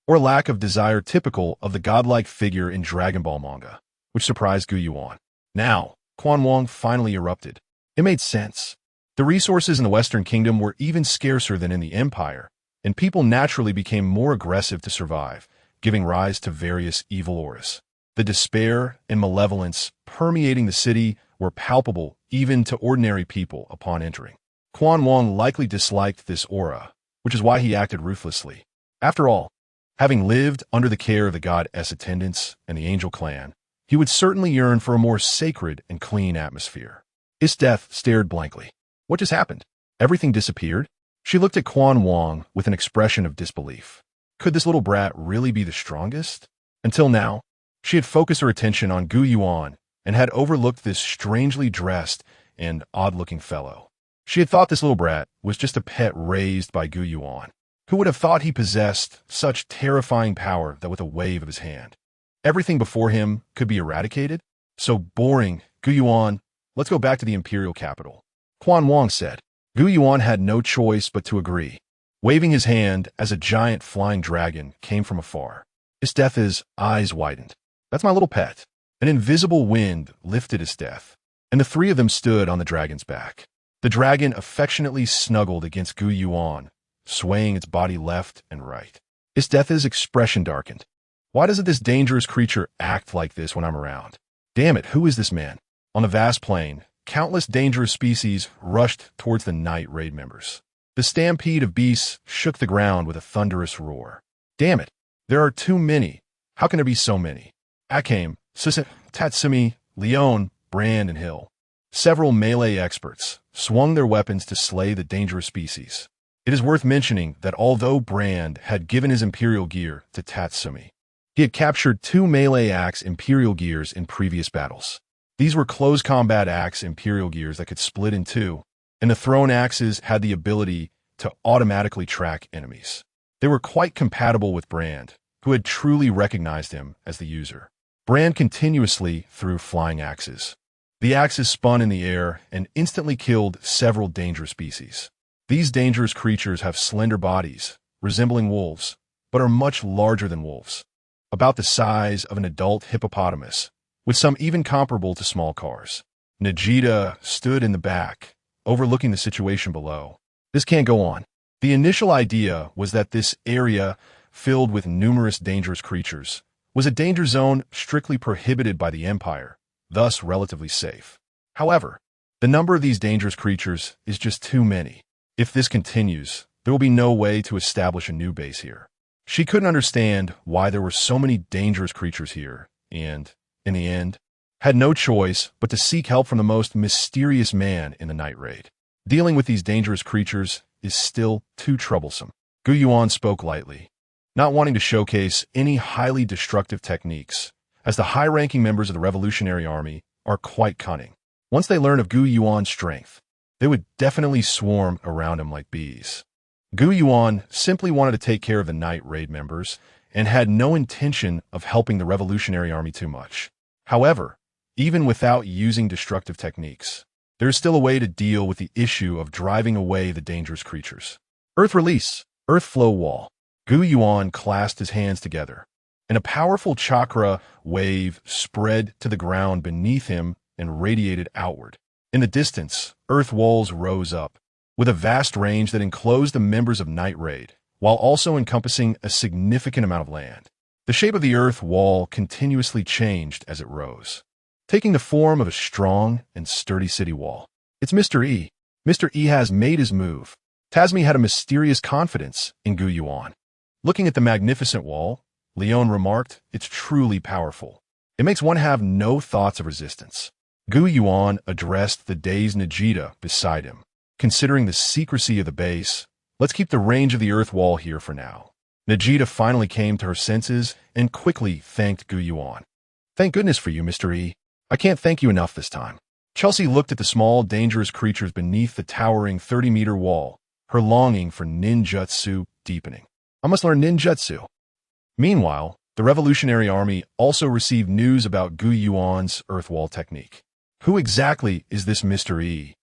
or lack of desire typical of the godlike figure in Dragon Ball manga, which surprised Gu Yuan. Now, Quan Wong finally erupted. It made sense. The resources in the Western Kingdom were even scarcer than in the Empire, and people naturally became more aggressive to survive, giving rise to various evil auras. The despair and malevolence permeating the city were palpable even to ordinary people upon entering. Quan Wong likely disliked this aura, which is why he acted ruthlessly. After all, having lived under the care of the goddess attendants and the angel clan, he would certainly yearn for a more sacred and clean atmosphere. His death stared blankly. What just happened? Everything disappeared? She looked at Quan Wong with an expression of disbelief. Could this little brat really be the strongest? Until now, she had focused her attention on Gu Yuan and had overlooked this strangely dressed and odd-looking fellow. She had thought this little brat was just a pet raised by Gu Yuan. Who would have thought he possessed such terrifying power that with a wave of his hand, everything before him could be eradicated? So boring, Gu Yuan, let's go back to the imperial capital, Quan Wong said. Gu Yuan had no choice but to agree, waving his hand as a giant flying dragon came from afar. His death's eyes widened. That's my little pet. An invisible wind lifted his death, and the three of them stood on the dragon's back. The dragon affectionately snuggled against Gu Yuan, swaying its body left and right. His death's expression darkened. Why doesn't this dangerous creature act like this when I'm around? Damn it, who is this man? On the vast plain, countless dangerous species rushed towards the night raid members. The stampede of beasts shook the ground with a thunderous roar. Damn it, there are too many. How can there be so many? Akame, Susan, Tatsumi, Leon, Brand, and Hill. Several melee experts swung their weapons to slay the dangerous species. It is worth mentioning that although Brand had given his imperial gear to Tatsumi, he had captured 2 melee axe imperial gears in previous battles. These were close combat axe imperial gears that could split in two, and the thrown axes had the ability to automatically track enemies. They were quite compatible with Brand, who had truly recognized him as the user. Brand continuously threw flying axes. The axes spun in the air and instantly killed several dangerous species. These dangerous creatures have slender bodies, resembling wolves, but are much larger than wolves, about the size of an adult hippopotamus, with some even comparable to small cars. Najita stood in the back, overlooking the situation below. This can't go on. The initial idea was that this area, filled with numerous dangerous creatures, was a danger zone strictly prohibited by the Empire, thus relatively safe. However, the number of these dangerous creatures is just too many. If this continues, there will be no way to establish a new base here. She couldn't understand why there were so many dangerous creatures here, and, in the end, had no choice but to seek help from the most mysterious man in the night raid. Dealing with these dangerous creatures is still too troublesome. Gu Yuan spoke lightly, not wanting to showcase any highly destructive techniques, as the high-ranking members of the Revolutionary Army are quite cunning. Once they learn of Gu Yuan's strength, they would definitely swarm around him like bees. Gu Yuan simply wanted to take care of the night raid members and had no intention of helping the Revolutionary Army too much. However, even without using destructive techniques, there is still a way to deal with the issue of driving away the dangerous creatures. Earth release, earth flow wall. Gu Yuan clasped his hands together, and a powerful chakra wave spread to the ground beneath him and radiated outward. In the distance, earth walls rose up, with a vast range that enclosed the members of Night Raid, while also encompassing a significant amount of land. The shape of the earth wall continuously changed as it rose, taking the form of a strong and sturdy city wall. It's Mr. E. Mr. E has made his move. Tasmi had a mysterious confidence in Yuan. Looking at the magnificent wall, Leon remarked, "It's truly powerful. It makes one have no thoughts of resistance." Yuan addressed the dazed Najita beside him. "Considering the secrecy of the base, let's keep the range of the earth wall here for now." Najita finally came to her senses and quickly thanked Yuan. "Thank goodness for you, Mr. E. I can't thank you enough this time." Chelsea looked at the small, dangerous creatures beneath the towering 30-meter wall, her longing for ninjutsu deepening. "I must learn ninjutsu." Meanwhile, the Revolutionary Army also received news about Yuan's earthwall technique. Who exactly is this Mr. E?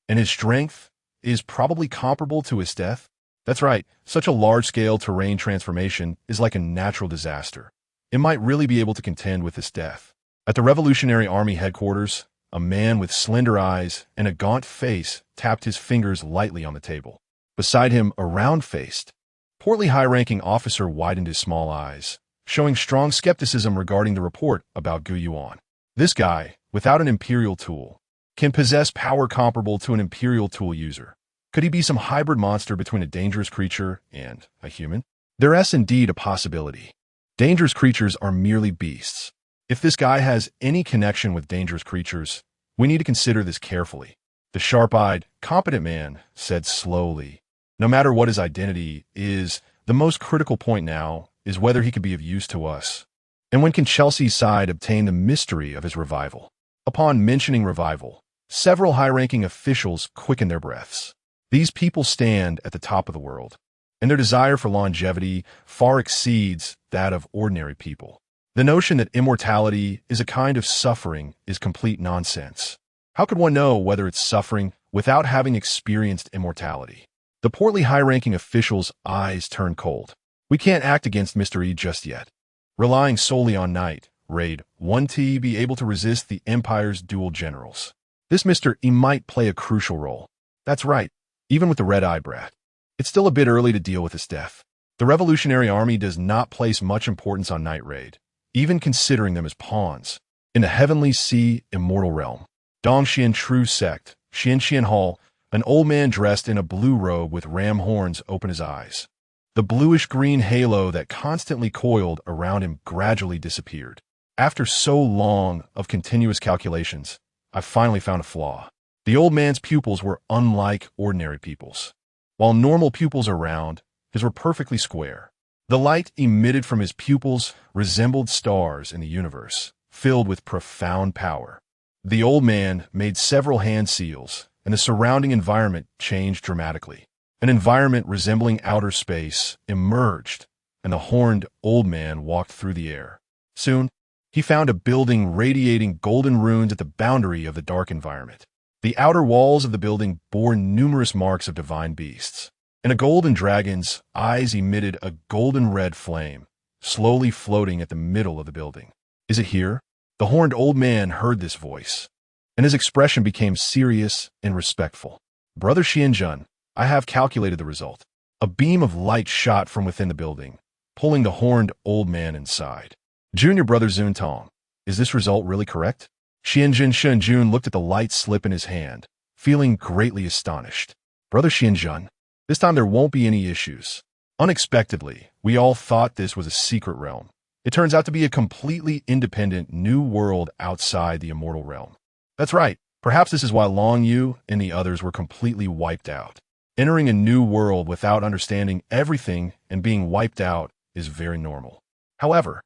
And his strength is probably comparable to his death? That's right, such a large-scale terrain transformation is like a natural disaster. It might really be able to contend with his death. At the Revolutionary Army headquarters, a man with slender eyes and a gaunt face tapped his fingers lightly on the table. Beside him, a round-faced, portly high-ranking officer widened his small eyes, showing strong skepticism regarding the report about Yuan. This guy, without an Imperial tool, can possess power comparable to an Imperial tool user. Could he be some hybrid monster between a dangerous creature and a human? There is indeed a possibility. Dangerous creatures are merely beasts. If this guy has any connection with dangerous creatures, we need to consider this carefully. The sharp-eyed, competent man said slowly, "No matter what his identity is, the most critical point now is whether he could be of use to us. And when can Chelsea's side obtain the mystery of his revival?" Upon mentioning revival, several high-ranking officials quickened their breaths. These people stand at the top of the world, and their desire for longevity far exceeds that of ordinary people. The notion that immortality is a kind of suffering is complete nonsense. How could one know whether it's suffering without having experienced immortality? The portly high-ranking official's eyes turned cold. "We can't act against Mr. E just yet. Relying solely on Night Raid 1T be able to resist the Empire's dual generals. This Mr. E might play a crucial role. That's right, even with the red-eye brat. It's still a bit early to deal with his death. The Revolutionary Army does not place much importance on Night Raid, even considering them as pawns. In the Heavenly Sea Immortal Realm, Dongxian True Sect, Xianxian Hall, an old man dressed in a blue robe with ram horns opened his eyes. The bluish-green halo that constantly coiled around him gradually disappeared. "After so long of continuous calculations, I finally found a flaw." The old man's pupils were unlike ordinary pupils. While normal pupils are round, his were perfectly square. The light emitted from his pupils resembled stars in the universe, filled with profound power. The old man made several hand seals, and the surrounding environment changed dramatically. An environment resembling outer space emerged, and the horned old man walked through the air. Soon, he found a building radiating golden runes at the boundary of the dark environment. The outer walls of the building bore numerous marks of divine beasts, and a golden dragon's eyes emitted a golden-red flame, slowly floating at the middle of the building. "Is it here?" The horned old man heard this voice, and his expression became serious and respectful. "Brother Xianjun, I have calculated the result." A beam of light shot from within the building, pulling the horned old man inside. "Junior brother Zuntong, is this result really correct?" Xianjun Shunjun looked at the light slip in his hand, feeling greatly astonished. "Brother Xianjun, this time there won't be any issues. Unexpectedly, we all thought this was a secret realm. It turns out to be a completely independent new world outside the immortal realm. That's right, perhaps this is why Long Yu and the others were completely wiped out. Entering a new world without understanding everything and being wiped out is very normal. However,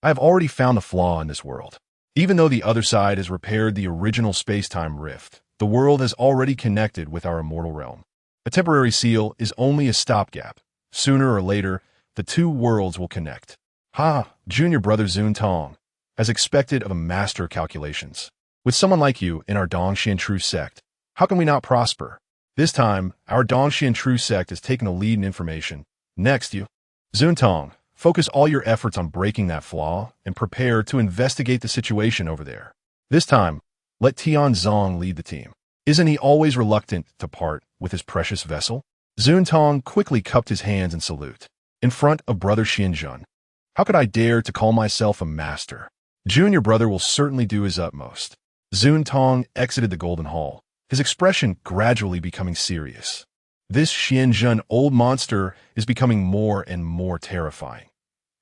I have already found a flaw in this world. Even though the other side has repaired the original space-time rift, the world has already connected with our immortal realm. A temporary seal is only a stopgap. Sooner or later, the two worlds will connect. Ha, junior brother Zuntong, as expected of a master of calculations. With someone like you in our Dongxian True Sect, how can we not prosper? This time, our Dongxian True Sect has taken the lead in information. Next, you. Zuntong, Focus all your efforts on breaking that flaw and prepare to investigate the situation over there. This time, let Tianzong lead the team. Isn't he always reluctant to part with his precious vessel? Zuntong quickly cupped his hands in salute. In front of brother Xianjun. How could I dare to call myself a master? Junior brother will certainly do his utmost. Zuntong exited the Golden Hall, his expression gradually becoming serious. This Xianjun old monster is becoming more and more terrifying.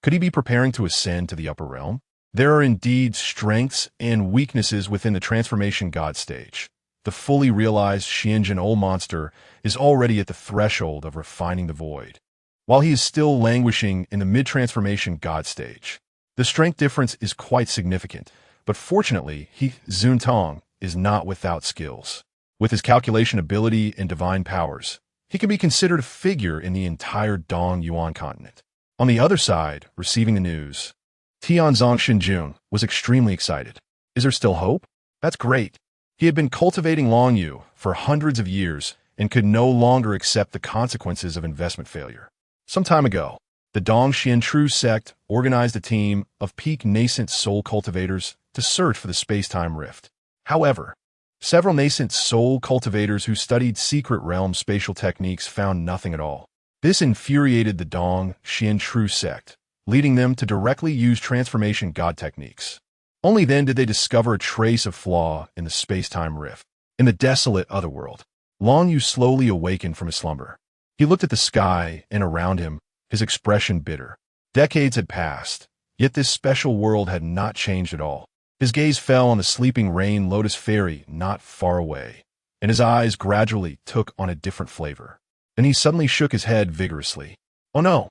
Could he be preparing to ascend to the upper realm? There are indeed strengths and weaknesses within the transformation god stage. The fully realized Xianjun old monster is already at the threshold of refining the void, while he is still languishing in the mid-transformation god stage. The strength difference is quite significant, but fortunately, Zuntong is not without skills. With his calculation ability and divine powers, he can be considered a figure in the entire Dong Yuan continent. On the other side, receiving the news, Tianzong Shinjun was extremely excited. Is there still hope? That's great. He had been cultivating Long Yu for hundreds of years and could no longer accept the consequences of investment failure. Some time ago, the Dongxian True sect organized a team of peak nascent soul cultivators to search for the space-time rift. However, several nascent soul cultivators who studied secret realm spatial techniques found nothing at all. This infuriated the Dongxian True sect, leading them to directly use transformation god techniques. Only then did they discover a trace of flaw in the space-time rift. In the desolate otherworld, Long Yu slowly awakened from his slumber. He looked at the sky and around him, his expression bitter. Decades had passed, yet this special world had not changed at all. His gaze fell on the sleeping rain lotus fairy not far away, and his eyes gradually took on a different flavor. Then he suddenly shook his head vigorously. Oh no!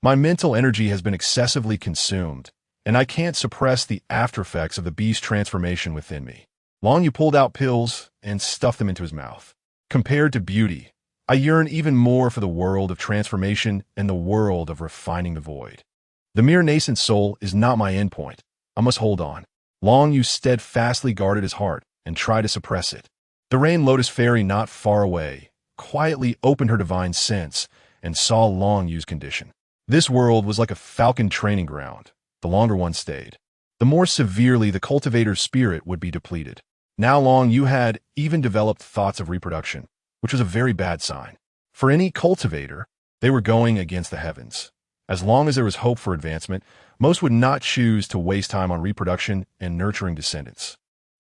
My mental energy has been excessively consumed, and I can't suppress the aftereffects of the beast transformation within me. Long Yu pulled out pills and stuffed them into his mouth. Compared to beauty, I yearn even more for the world of transformation and the world of refining the void. The mere nascent soul is not my endpoint. I must hold on. Long Yu steadfastly guarded his heart and tried to suppress it. The rain lotus fairy not far away quietly opened her divine sense and saw Long Yu's condition. This world was like a falcon training ground. The longer one stayed, the more severely the cultivator's spirit would be depleted. Now Long Yu had even developed thoughts of reproduction, which was a very bad sign. For any cultivator, they were going against the heavens. As long as there was hope for advancement, most would not choose to waste time on reproduction and nurturing descendants.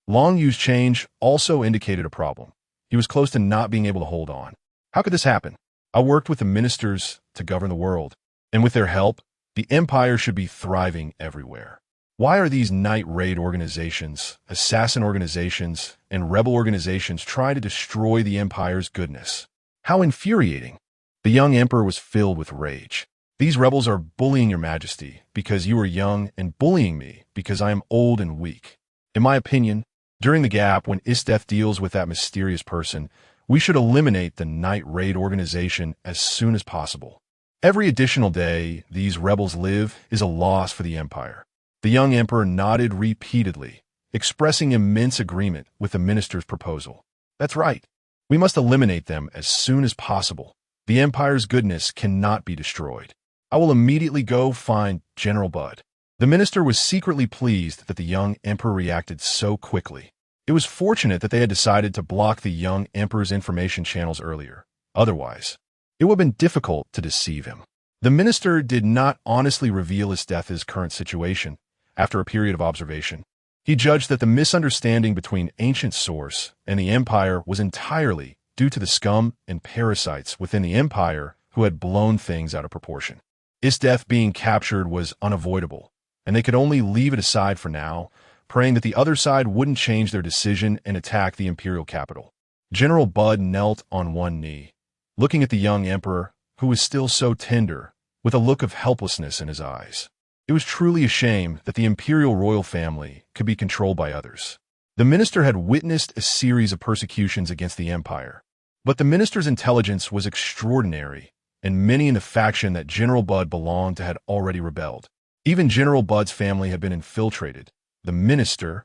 Long Yu's change also indicated a problem. He was close to not being able to hold on. How could this happen? I worked with the ministers to govern the world, and with their help, the empire should be thriving everywhere. Why are these night raid organizations, assassin organizations, and rebel organizations trying to destroy the empire's goodness? How infuriating! The young emperor was filled with rage. These rebels are bullying your majesty because you are young and bullying me because I am old and weak. In my opinion, during the gap when Isteth deals with that mysterious person, we should eliminate the night raid organization as soon as possible. Every additional day these rebels live is a loss for the empire. The young emperor nodded repeatedly, expressing immense agreement with the minister's proposal. That's right. We must eliminate them as soon as possible. The empire's goodness cannot be destroyed. I will immediately go find General Bud. The minister was secretly pleased that the young emperor reacted so quickly. It was fortunate that they had decided to block the young emperor's information channels earlier. Otherwise, it would have been difficult to deceive him. The minister did not honestly reveal Isteth's current situation. After a period of observation, he judged that the misunderstanding between ancient source and the empire was entirely due to the scum and parasites within the empire who had blown things out of proportion. Isteth being captured was unavoidable, and they could only leave it aside for now, praying that the other side wouldn't change their decision and attack the imperial capital. General Bud knelt on one knee, looking at the young emperor, who was still so tender, with a look of helplessness in his eyes. It was truly a shame that the imperial royal family could be controlled by others. The minister had witnessed a series of persecutions against the empire, but the minister's intelligence was extraordinary, and many in the faction that General Bud belonged to had already rebelled. Even General Bud's family had been infiltrated. The minister,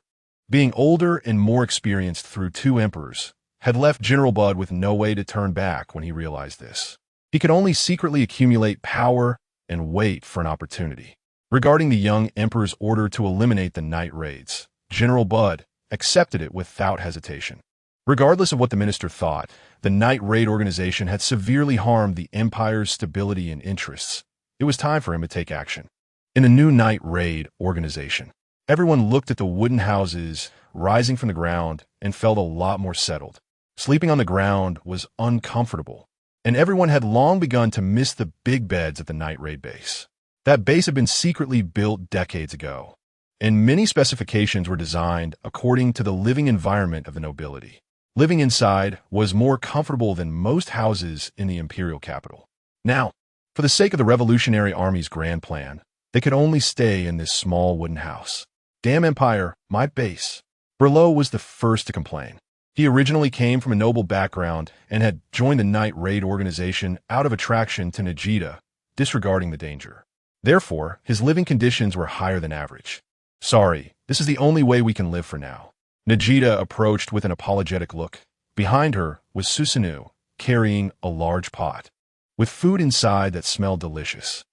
being older and more experienced through 2 emperors, had left General Bud with no way to turn back when he realized this. He could only secretly accumulate power and wait for an opportunity. Regarding the young emperor's order to eliminate the night raids, General Bud accepted it without hesitation. Regardless of what the minister thought, the night raid organization had severely harmed the empire's stability and interests. It was time for him to take action. In a new night raid organization, everyone looked at the wooden houses rising from the ground and felt a lot more settled. Sleeping on the ground was uncomfortable, and everyone had long begun to miss the big beds at the night raid base. That base had been secretly built decades ago, and many specifications were designed according to the living environment of the nobility. Living inside was more comfortable than most houses in the imperial capital. Now, for the sake of the Revolutionary Army's grand plan, they could only stay in this small wooden house. Damn Empire, my base. Berlo was the first to complain. He originally came from a noble background and had joined the night raid organization out of attraction to Najida, disregarding the danger. Therefore, his living conditions were higher than average. Sorry, this is the only way we can live for now. Najida approached with an apologetic look. Behind her was Susanoo, carrying a large pot, with food inside that smelled delicious.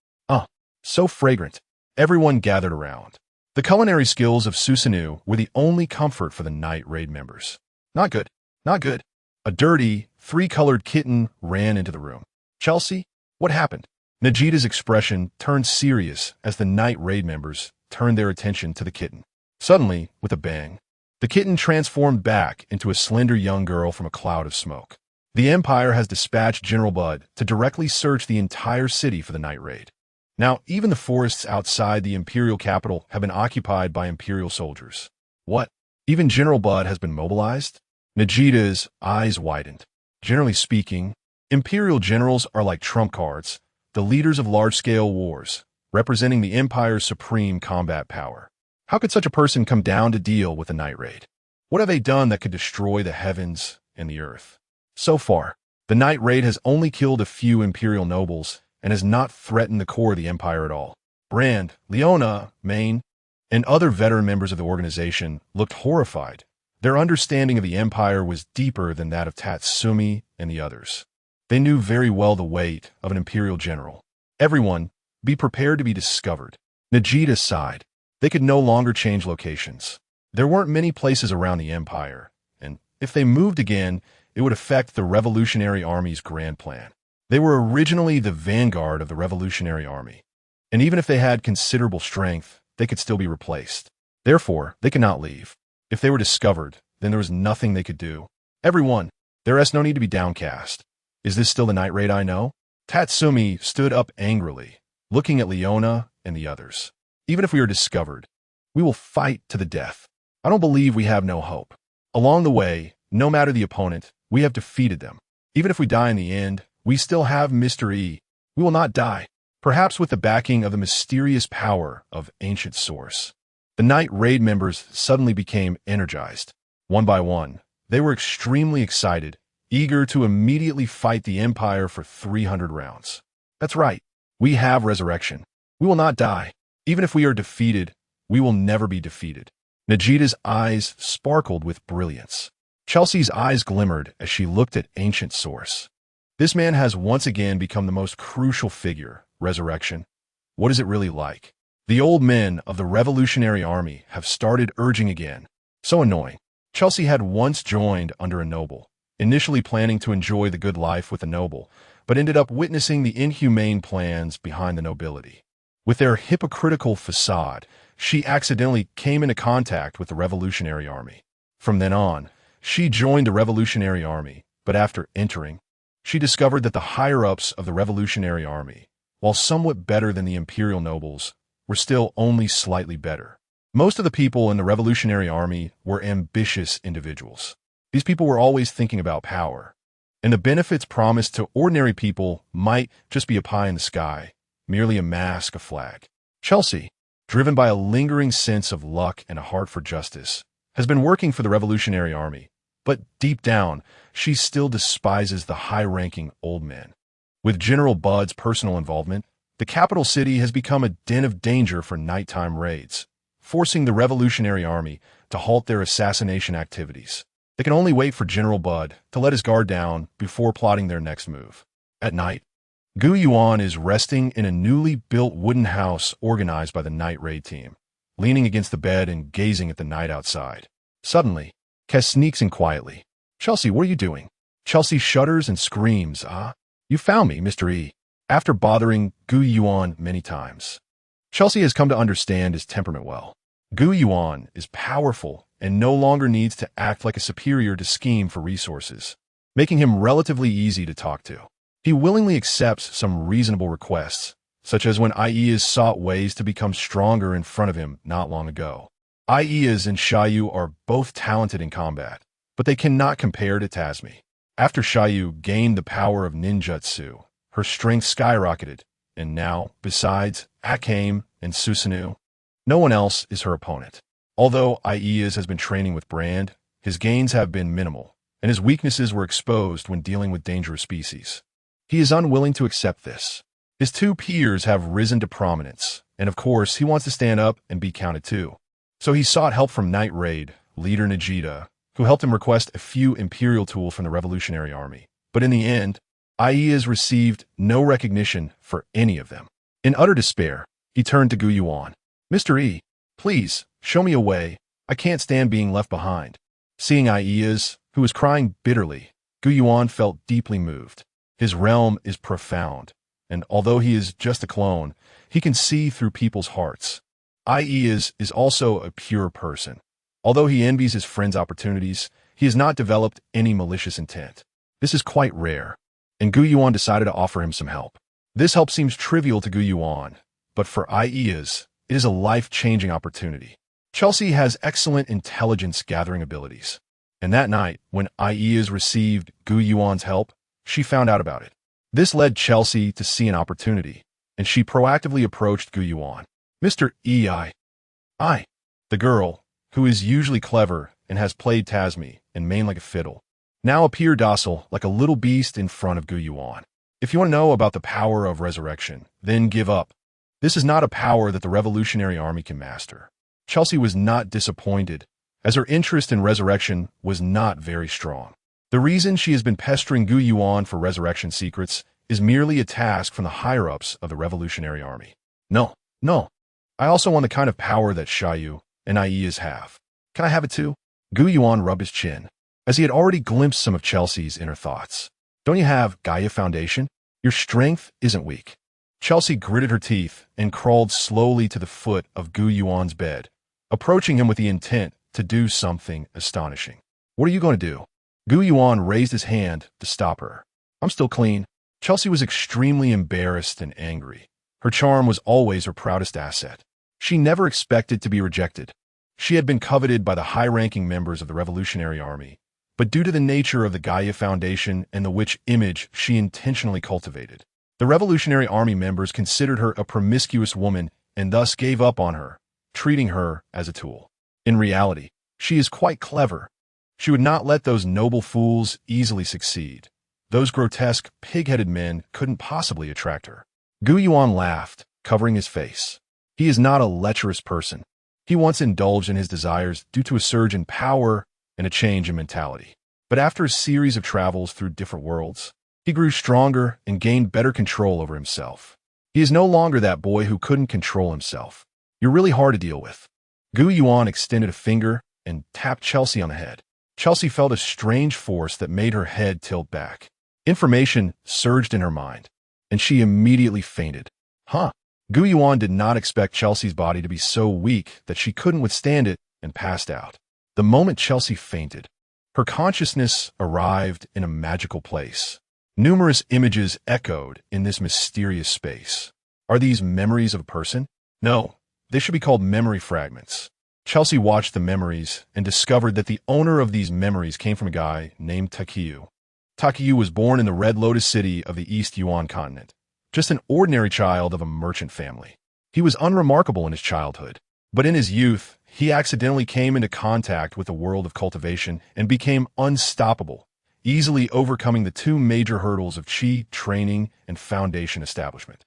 So fragrant. Everyone gathered around. The culinary skills of Susanoo were the only comfort for the night raid members. Not good. Not good. A dirty, three-colored kitten ran into the room. Chelsea, what happened? Najida's expression turned serious as the night raid members turned their attention to the kitten. Suddenly, with a bang, the kitten transformed back into a slender young girl from a cloud of smoke. The Empire has dispatched General Bud to directly search the entire city for the night raid. Now, even the forests outside the imperial capital have been occupied by imperial soldiers. What? Even General Bud has been mobilized? Najida's eyes widened. Generally speaking, imperial generals are like trump cards, the leaders of large-scale wars, representing the Empire's supreme combat power. How could such a person come down to deal with a night raid? What have they done that could destroy the heavens and the earth? So far, the night raid has only killed a few imperial nobles and has not threatened the core of the Empire at all. Brand, Leona, Maine, and other veteran members of the organization looked horrified. Their understanding of the Empire was deeper than that of Tatsumi and the others. They knew very well the weight of an imperial general. Everyone, be prepared to be discovered. Najida sighed. They could no longer change locations. There weren't many places around the Empire, and if they moved again, it would affect the Revolutionary Army's grand plan. They were originally the vanguard of the Revolutionary Army, and even if they had considerable strength, they could still be replaced. Therefore, they could not leave. If they were discovered, then there was nothing they could do. Everyone, there is no need to be downcast. Is this still the night raid I know? Tatsumi stood up angrily, looking at Leona and the others. Even if we are discovered, we will fight to the death. I don't believe we have no hope. Along the way, no matter the opponent, we have defeated them. Even if we die in the end, we still have Mr. E. We will not die, perhaps with the backing of the mysterious power of ancient source. The night raid members suddenly became energized. One by one, they were extremely excited, eager to immediately fight the Empire for 300 rounds. That's right, we have resurrection. We will not die. Even if we are defeated, we will never be defeated. Najida's eyes sparkled with brilliance. Chelsea's eyes glimmered as she looked at ancient source. This man has once again become the most crucial figure. Resurrection. What is it really like? The old men of the Revolutionary Army have started urging again. So annoying. Chelsea had once joined under a noble, initially planning to enjoy the good life with a noble, but ended up witnessing the inhumane plans behind the nobility. With their hypocritical facade, she accidentally came into contact with the Revolutionary Army. From then on, she joined the Revolutionary Army, but after entering, she discovered that the higher-ups of the Revolutionary Army, while somewhat better than the imperial nobles, were still only slightly better. Most of the people in the Revolutionary Army were ambitious individuals. These people were always thinking about power, and the benefits promised to ordinary people might just be a pie in the sky, merely a mask, a flag. Chelsea, driven by a lingering sense of luck and a heart for justice, has been working for the Revolutionary Army, but deep down, she still despises the high-ranking old men. With General Bud's personal involvement, the capital city has become a den of danger for nighttime raids, forcing the Revolutionary Army to halt their assassination activities. They can only wait for General Bud to let his guard down before plotting their next move. At night, Gu Yuan is resting in a newly built wooden house organized by the night raid team, leaning against the bed and gazing at the night outside. Suddenly, Kes sneaks in quietly. "Chelsea, what are you doing?" Chelsea shudders and screams, "Ah, you found me, Mr. E." After bothering Gu Yuan many times, Chelsea has come to understand his temperament well. Gu Yuan is powerful and no longer needs to act like a superior to scheme for resources, making him relatively easy to talk to. He willingly accepts some reasonable requests, such as when Iya's sought ways to become stronger in front of him not long ago. Iya's and Xiaoyu are both talented in combat, but they cannot compare to Tasmi. After Xiaoyu gained the power of ninjutsu, her strength skyrocketed, and now, besides Akame and Susanoo, no one else is her opponent. Although Iya's has been training with Brand, his gains have been minimal, and his weaknesses were exposed when dealing with dangerous species. He is unwilling to accept this. His two peers have risen to prominence, and of course he wants to stand up and be counted too. So he sought help from Night Raid leader Najida, who helped him request a few Imperial tools from the Revolutionary Army. But in the end, Iya's received no recognition for any of them. In utter despair, he turned to Gu Yuan. "Mr. E, please, show me a way. I can't stand being left behind." Seeing Iya's, who was crying bitterly, Gu Yuan felt deeply moved. His realm is profound, and although he is just a clone, he can see through people's hearts. Iya's is also a pure person. Although he envies his friend's opportunities, he has not developed any malicious intent. This is quite rare, and Gu Yuan decided to offer him some help. This help seems trivial to Gu Yuan, but for Iya's, it is a life-changing opportunity. Chelsea has excellent intelligence-gathering abilities, and that night, when Iya's received Gu Yuan's help, she found out about it. This led Chelsea to see an opportunity, and she proactively approached Gu Yuan. "Mr. E, the girl, who is usually clever and has played Tasmi and main like a fiddle, now appear docile like a little beast in front of Gu Yuan. If you want to know about the power of resurrection, then give up. This is not a power that the Revolutionary Army can master." Chelsea was not disappointed, as her interest in resurrection was not very strong. The reason she has been pestering Gu Yuan for resurrection secrets is merely a task from the higher-ups of the Revolutionary Army. No. I also want the kind of power that Xiaoyu and Iya's have. Can I have it too?" Gu Yuan rubbed his chin, as he had already glimpsed some of Chelsea's inner thoughts. "Don't you have Gaia Foundation? Your strength isn't weak." Chelsea gritted her teeth and crawled slowly to the foot of Gu Yuan's bed, approaching him with the intent to do something astonishing. "What are you going to do?" Gu Yuan raised his hand to stop her. "I'm still clean." Chelsea was extremely embarrassed and angry. Her charm was always her proudest asset. She never expected to be rejected. She had been coveted by the high-ranking members of the Revolutionary Army, but due to the nature of the Gaia Foundation and the witch image she intentionally cultivated, the Revolutionary Army members considered her a promiscuous woman and thus gave up on her, treating her as a tool. In reality, she is quite clever. She would not let those noble fools easily succeed. Those grotesque, pig-headed men couldn't possibly attract her. Gu Yuan laughed, covering his face. He is not a lecherous person. He once indulged in his desires due to a surge in power and a change in mentality. But after a series of travels through different worlds, he grew stronger and gained better control over himself. He is no longer that boy who couldn't control himself. You're really hard to deal with. Gu Yuan extended a finger and tapped Chelsea on the head. Chelsea felt a strange force that made her head tilt back. Information surged in her mind, and she immediately fainted. Gu Yuan did not expect Chelsea's body to be so weak that she couldn't withstand it and passed out. The moment Chelsea fainted, her consciousness arrived in a magical place. Numerous images echoed in this mysterious space. Are these memories of a person? No, they should be called memory fragments. Chelsea watched the memories and discovered that the owner of these memories came from a guy named Takiyu. Takiyu was born in the Red Lotus City of the East Yuan continent, just an ordinary child of a merchant family. He was unremarkable in his childhood, but in his youth, he accidentally came into contact with the world of cultivation and became unstoppable, easily overcoming the two major hurdles of Qi training and foundation establishment.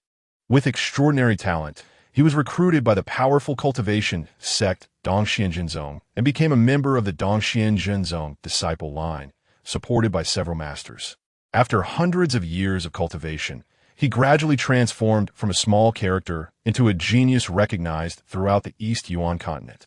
With extraordinary talent, he was recruited by the powerful cultivation sect Dongxian Jinzong and became a member of the Dongxian Jinzong disciple line, supported by several masters. After hundreds of years of cultivation, he gradually transformed from a small character into a genius recognized throughout the East Yuan continent.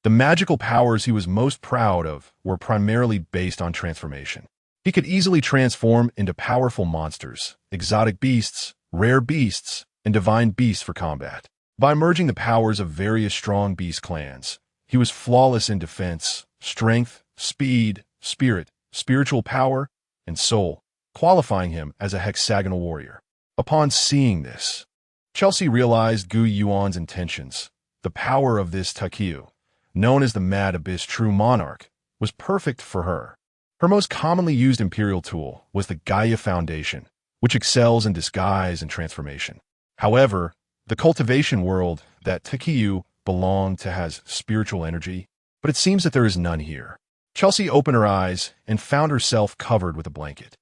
The magical powers he was most proud of were primarily based on transformation. He could easily transform into powerful monsters, exotic beasts, rare beasts, and divine beasts for combat. By merging the powers of various strong beast clans, he was flawless in defense, strength, speed, spirit, spiritual power, and soul, qualifying him as a hexagonal warrior. Upon seeing this, Chelsea realized Gu Yuan's intentions. The power of this Takeu, known as the Mad Abyss True Monarch, was perfect for her. Her most commonly used imperial tool was the Gaia Foundation, which excels in disguise and transformation. However, the cultivation world that Takeu belonged to has spiritual energy, but it seems that there is none here. Chelsea opened her eyes and found herself covered with a blanket.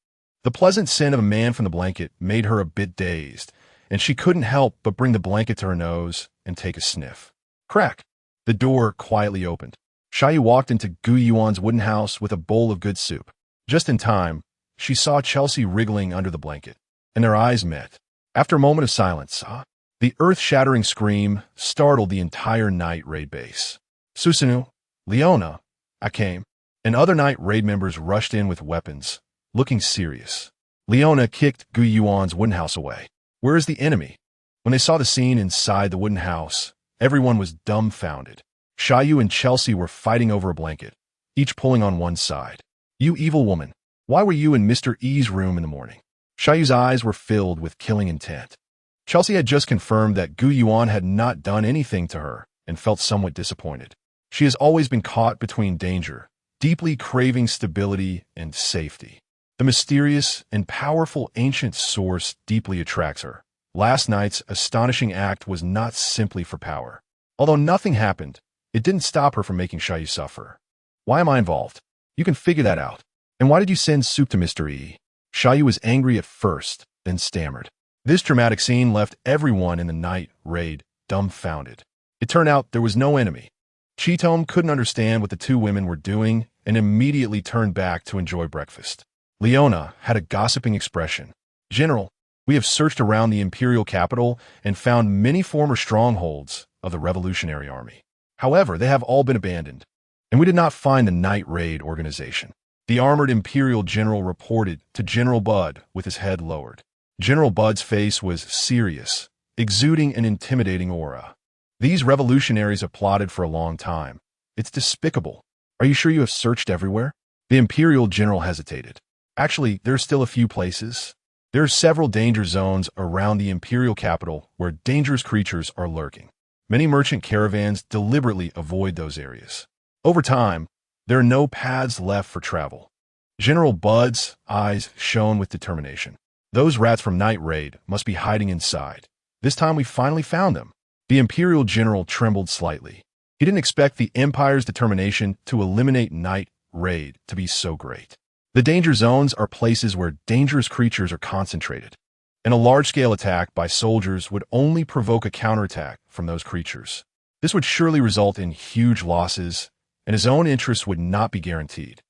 The pleasant scent of a man from the blanket made her a bit dazed, and she couldn't help but bring the blanket to her nose and take a sniff. Crack! The door quietly opened. Xiaoyu walked into Gu Yuan's wooden house with a bowl of good soup. Just in time, she saw Chelsea wriggling under the blanket, and their eyes met. After a moment of silence, the earth-shattering scream startled the entire Night Raid base. Susanoo, Leona, Akame, and other Night Raid members rushed in with weapons, looking serious. Leona kicked Gu Yuan's wooden house away. "Where is the enemy?" When they saw the scene inside the wooden house, everyone was dumbfounded. Xiaoyu and Chelsea were fighting over a blanket, each pulling on one side. "You evil woman, why were you in Mr. E's room in the morning?" Xiaoyu's eyes were filled with killing intent. Chelsea had just confirmed that Gu Yuan had not done anything to her and felt somewhat disappointed. She has always been caught between danger, deeply craving stability and safety. The mysterious and powerful ancient source deeply attracts her. Last night's astonishing act was not simply for power. Although nothing happened, it didn't stop her from making Xiaoyu suffer. "Why am I involved? You can figure that out. And why did you send soup to Mr. E?" Xiaoyu was angry at first, then stammered. This dramatic scene left everyone in the Night Raid dumbfounded. It turned out there was no enemy. Chitome couldn't understand what the two women were doing and immediately turned back to enjoy breakfast. Leona had a gossiping expression. "General, we have searched around the imperial capital and found many former strongholds of the Revolutionary Army. However, they have all been abandoned, and we did not find the Night Raid organization." The armored imperial general reported to General Bud with his head lowered. General Bud's face was serious, exuding an intimidating aura. "These revolutionaries have plotted for a long time. It's despicable. Are you sure you have searched everywhere?" The imperial general hesitated. "Actually, there are still a few places. There are several danger zones around the imperial capital where dangerous creatures are lurking. Many merchant caravans deliberately avoid those areas. Over time, there are no paths left for travel." General Bud's eyes shone with determination. "Those rats from Night Raid must be hiding inside. This time we finally found them." The Imperial General trembled slightly. He didn't expect the Empire's determination to eliminate Night Raid to be so great. The danger zones are places where dangerous creatures are concentrated, and a large-scale attack by soldiers would only provoke a counterattack from those creatures. This would surely result in huge losses, and his own interests would not be guaranteed.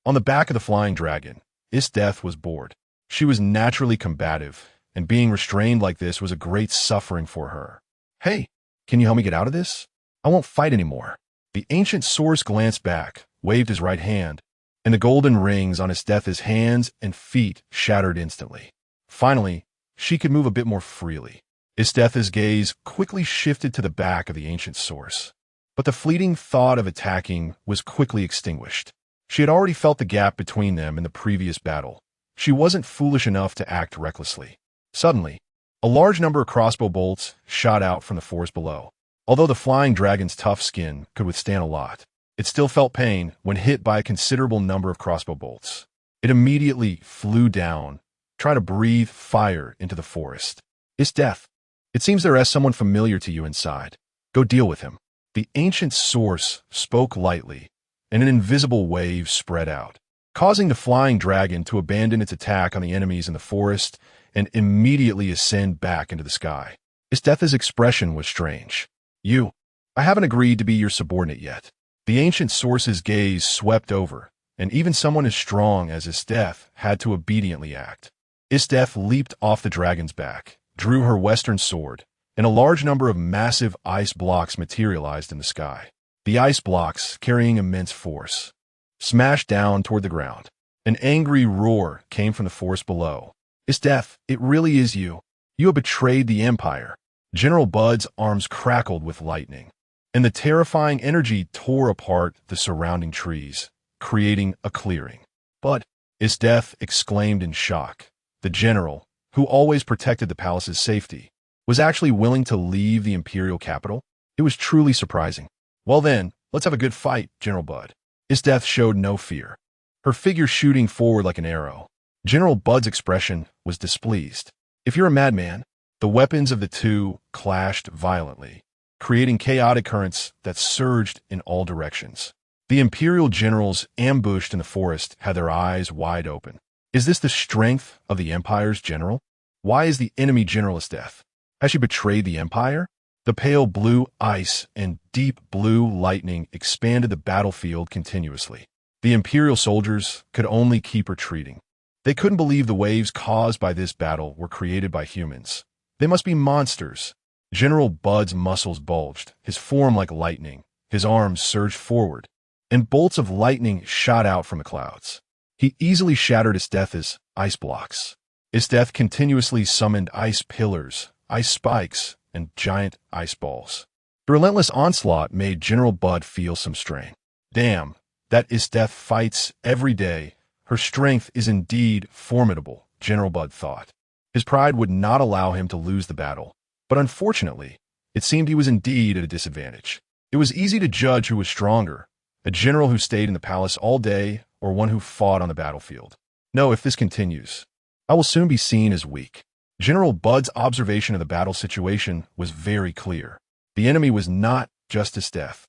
On the back of the flying dragon, Isdeth was bored. She was naturally combative, and being restrained like this was a great suffering for her. "Hey, can you help me get out of this? I won't fight anymore." The ancient source glanced back, waved his right hand, and the golden rings on Isdeth's hands and feet shattered instantly. Finally, she could move a bit more freely. Isdeth's gaze quickly shifted to the back of the ancient source, but the fleeting thought of attacking was quickly extinguished. She had already felt the gap between them in the previous battle. She wasn't foolish enough to act recklessly. Suddenly, a large number of crossbow bolts shot out from the forest below. Although the flying dragon's tough skin could withstand a lot, it still felt pain when hit by a considerable number of crossbow bolts. It immediately flew down, trying to breathe fire into the forest. "Isdeth, it seems there is someone familiar to you inside. Go deal with him." The ancient source spoke lightly, and an invisible wave spread out, causing the flying dragon to abandon its attack on the enemies in the forest and immediately ascend back into the sky. Isdeth's expression was strange. I haven't agreed to be your subordinate yet." The ancient source's gaze swept over, and even someone as strong as Isdeth had to obediently act. Isdeth leaped off the dragon's back, drew her western sword, and a large number of massive ice blocks materialized in the sky. The ice blocks, carrying immense force, smashed down toward the ground. An angry roar came from the forest below. Isdeth, it really is you. You have betrayed the Empire. General Bud's arms crackled with lightning, and the terrifying energy tore apart the surrounding trees, creating a clearing. But, Isdeth exclaimed in shock. The general, who always protected the palace's safety, was actually willing to leave the imperial capital? It was truly surprising. Well then, let's have a good fight, General Bud. Isdeth showed no fear, her figure shooting forward like an arrow. General Bud's expression was displeased. If you're a madman, the weapons of the two clashed violently, creating chaotic currents that surged in all directions. The imperial generals ambushed in the forest had their eyes wide open. Is this the strength of the Empire's general? Why is the enemy general Isdeth? Has she betrayed the Empire? The pale blue ice and deep blue lightning expanded the battlefield continuously. The imperial soldiers could only keep retreating. They couldn't believe the waves caused by this battle were created by humans. They must be monsters. General Bud's muscles bulged, his form like lightning. His arms surged forward, and bolts of lightning shot out from the clouds. He easily shattered Isdeth's ice blocks. Isdeth continuously summoned ice pillars, ice spikes, and giant ice balls. The relentless onslaught made General Bud feel some strain. Damn, that Isdeth fights every day. Her strength is indeed formidable, General Bud thought. His pride would not allow him to lose the battle, but unfortunately, it seemed he was indeed at a disadvantage. It was easy to judge who was stronger, a general who stayed in the palace all day or one who fought on the battlefield. No, if this continues, I will soon be seen as weak. General Bud's observation of the battle situation was very clear. The enemy was not just Isdeth.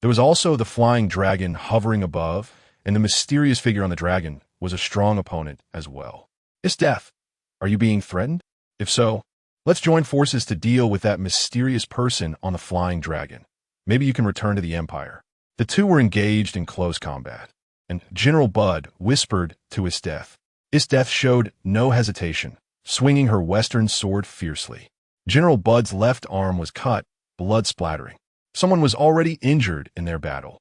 There was also the flying dragon hovering above, and the mysterious figure on the dragon was a strong opponent as well. Isdeth, are you being threatened? If so, let's join forces to deal with that mysterious person on the flying dragon. Maybe you can return to the Empire. The two were engaged in close combat, and General Bud whispered to Isdeth. Isdeth showed no hesitation, swinging her western sword fiercely. General Bud's left arm was cut, blood splattering. Someone was already injured in their battle.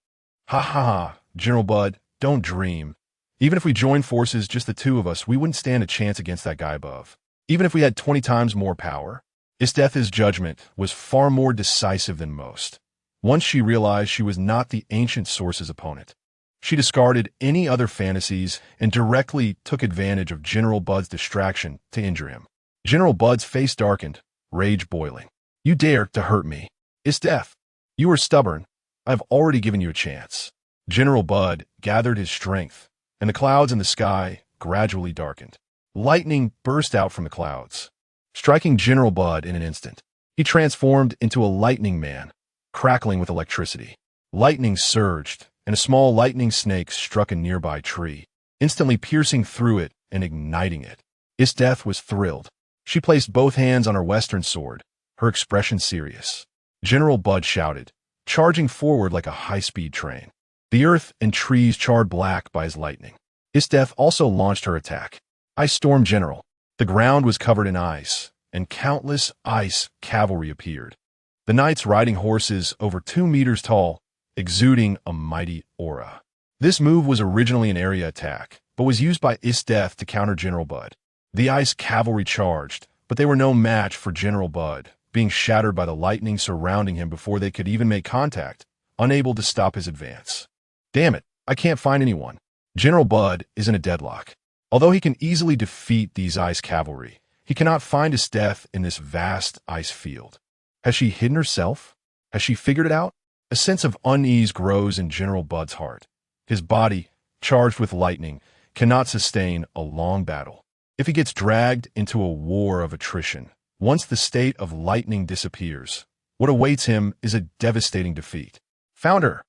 Ha ha ha, General Bud, don't dream. Even if we joined forces, just the two of us, we wouldn't stand a chance against that guy above. Even if we had 20 times more power. Isdeth's judgment was far more decisive than most. Once she realized she was not the ancient source's opponent, she discarded any other fantasies and directly took advantage of General Bud's distraction to injure him. General Bud's face darkened, rage boiling. You dare to hurt me. Isdeth, you are stubborn. I have already given you a chance. General Bud gathered his strength, and the clouds in the sky gradually darkened. Lightning burst out from the clouds, striking General Bud in an instant. He transformed into a lightning man, crackling with electricity. Lightning surged, and a small lightning snake struck a nearby tree, instantly piercing through it and igniting it. Isdeth was thrilled. She placed both hands on her western sword, her expression serious. General Bud shouted, charging forward like a high-speed train. The earth and trees charred black by his lightning. Isdeth also launched her attack. Ice Storm General. The ground was covered in ice, and countless ice cavalry appeared. The knights riding horses over 2 meters tall, exuding a mighty aura. This move was originally an area attack, but was used by Isdeth to counter General Bud. The ice cavalry charged, but they were no match for General Bud, being shattered by the lightning surrounding him before they could even make contact, unable to stop his advance. Damn it, I can't find anyone. General Bud is in a deadlock. Although he can easily defeat these ice cavalry, he cannot find Isdeth in this vast ice field. Has she hidden herself? Has she figured it out? A sense of unease grows in General Bud's heart. His body, charged with lightning, cannot sustain a long battle. If he gets dragged into a war of attrition, once the state of lightning disappears, what awaits him is a devastating defeat. Found her!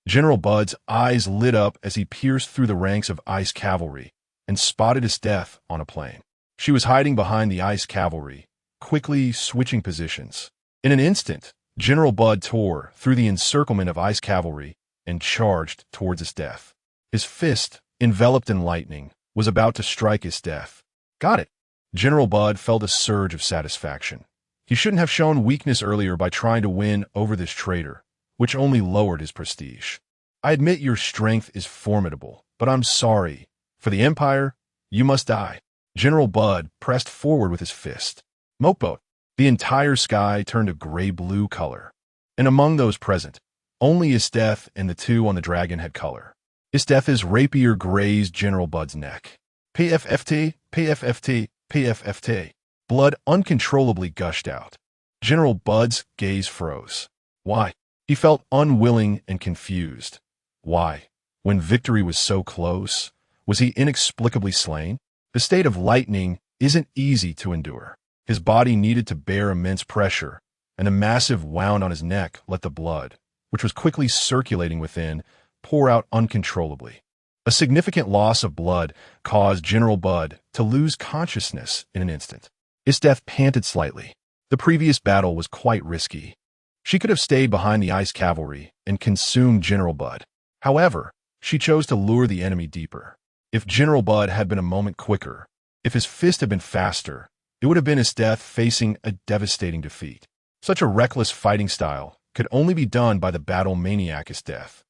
General Bud's eyes lit up as he pierced through the ranks of ice cavalry and spotted Isdeth on a plain. She was hiding behind the ice cavalry, quickly switching positions. In an instant, General Bud tore through the encirclement of ice cavalry and charged towards Isdeth. His fist, enveloped in lightning, was about to strike Isdeth. Got it! General Bud felt a surge of satisfaction. He shouldn't have shown weakness earlier by trying to win over this traitor, which only lowered his prestige. I admit your strength is formidable, but I'm sorry. For the Empire, you must die. General Bud pressed forward with his fist. Mopo. The entire sky turned a gray-blue color. And among those present, only Isteth and the two on the dragon had color. Isteth's rapier grazed General Bud's neck. PFFT, PFFT, PFFT. Blood uncontrollably gushed out. General Bud's gaze froze. Why? He felt unwilling and confused. Why? When victory was so close, was he inexplicably slain? The state of lightning isn't easy to endure. His body needed to bear immense pressure, and the massive wound on his neck let the blood, which was quickly circulating within, pour out uncontrollably. A significant loss of blood caused General Bud to lose consciousness in an instant. Isteth panted slightly. The previous battle was quite risky. She could have stayed behind the ice cavalry and consumed General Bud. However, she chose to lure the enemy deeper. If General Bud had been a moment quicker, if his fist had been faster, it would have been Isteth facing a devastating defeat. Such a reckless fighting style could only be done by the battle maniac Isteth.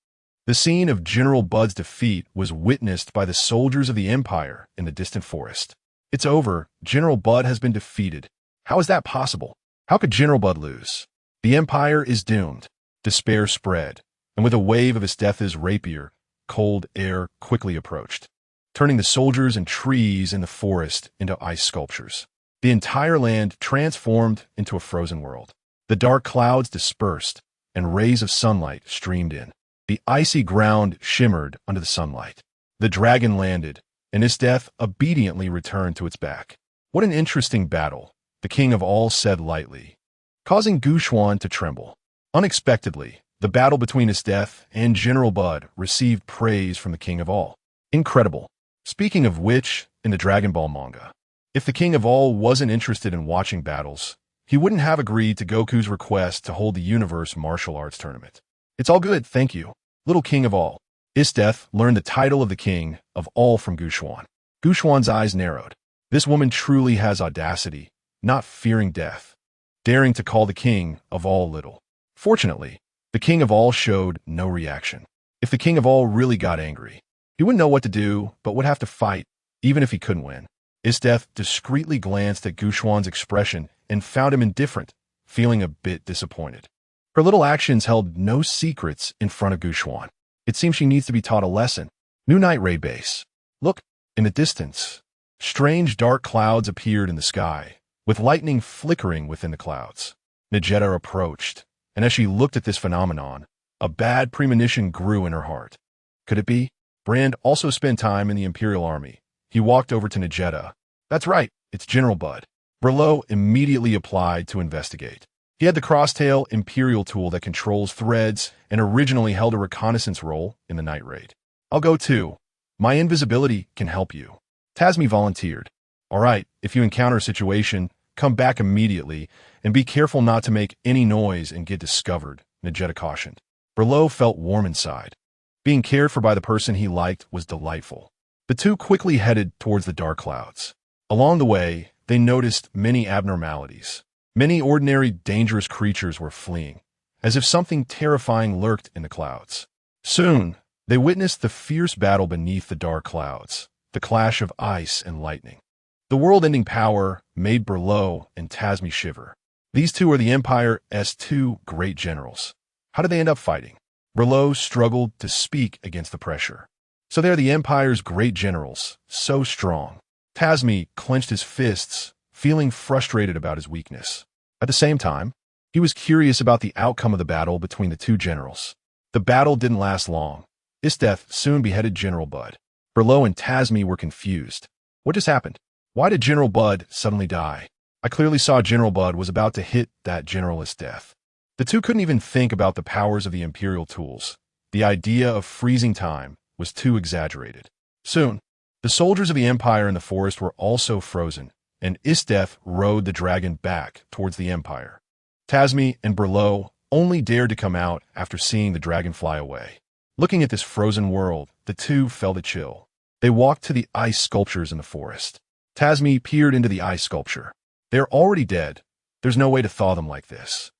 The scene of General Bud's defeat was witnessed by the soldiers of the Empire in the distant forest. It's over. General Bud has been defeated. How is that possible? How could General Bud lose? The Empire is doomed. Despair spread, and with a wave of Isteth's rapier, cold air quickly approached, turning the soldiers and trees in the forest into ice sculptures. The entire land transformed into a frozen world. The dark clouds dispersed, and rays of sunlight streamed in. The icy ground shimmered under the sunlight. The dragon landed, and Isteth obediently returned to its back. What an interesting battle, the king of all said lightly, causing Yuan to tremble. Unexpectedly, the battle between Isteth and General Bud received praise from the king of all. Incredible. Speaking of which, in the Dragon Ball manga, if the king of all wasn't interested in watching battles, he wouldn't have agreed to Goku's request to hold the universe martial arts tournament. It's all good, thank you, little king of all. Isteth learned the title of the king of all from Yuan. Yuan's eyes narrowed. This woman truly has audacity, not fearing death, daring to call the king of all little. Fortunately, the king of all showed no reaction. If the king of all really got angry, he wouldn't know what to do, but would have to fight, even if he couldn't win. Isteth discreetly glanced at Yuan's expression and found him indifferent, feeling a bit disappointed. Her little actions held no secrets in front of Yuan. It seems she needs to be taught a lesson. New night ray base. Look, in the distance. Strange dark clouds appeared in the sky, with lightning flickering within the clouds. Vegeta approached, and as she looked at this phenomenon, a bad premonition grew in her heart. Could it be? Brand also spent time in the Imperial Army. He walked over to Vegeta. That's right, it's General Bud. Berlo immediately applied to investigate. He had the crosstail Imperial tool that controls threads and originally held a reconnaissance role in the night raid. I'll go too. My invisibility can help you. Tasmi volunteered. All right, if you encounter a situation, come back immediately and be careful not to make any noise and get discovered, Vegeta cautioned. Berlo felt warm inside. Being cared for by the person he liked was delightful. The two quickly headed towards the dark clouds. Along the way, they noticed many abnormalities. Many ordinary dangerous creatures were fleeing, as if something terrifying lurked in the clouds. Soon, they witnessed the fierce battle beneath the dark clouds, the clash of ice and lightning. The world-ending power made Berlo and Tasmi shiver. These two are the Empire's two great generals. How did they end up fighting? Berlo struggled to speak against the pressure. So they're the Empire's great generals, so strong. Tasmi clenched his fists, feeling frustrated about his weakness. At the same time, he was curious about the outcome of the battle between the two generals. The battle didn't last long. Isteth soon beheaded General Bud. Berlo and Tasmi were confused. What just happened? Why did General Bud suddenly die? I clearly saw General Bud was about to hit that general's death. The two couldn't even think about the powers of the Imperial tools. The idea of freezing time was too exaggerated. Soon, the soldiers of the Empire in the forest were also frozen, and Isteth rode the dragon back towards the Empire. Tasmi and Berlo only dared to come out after seeing the dragon fly away. Looking at this frozen world, the two felt a chill. They walked to the ice sculptures in the forest. Tasmi peered into the ice sculpture. They are already dead. There's no way to thaw them like this.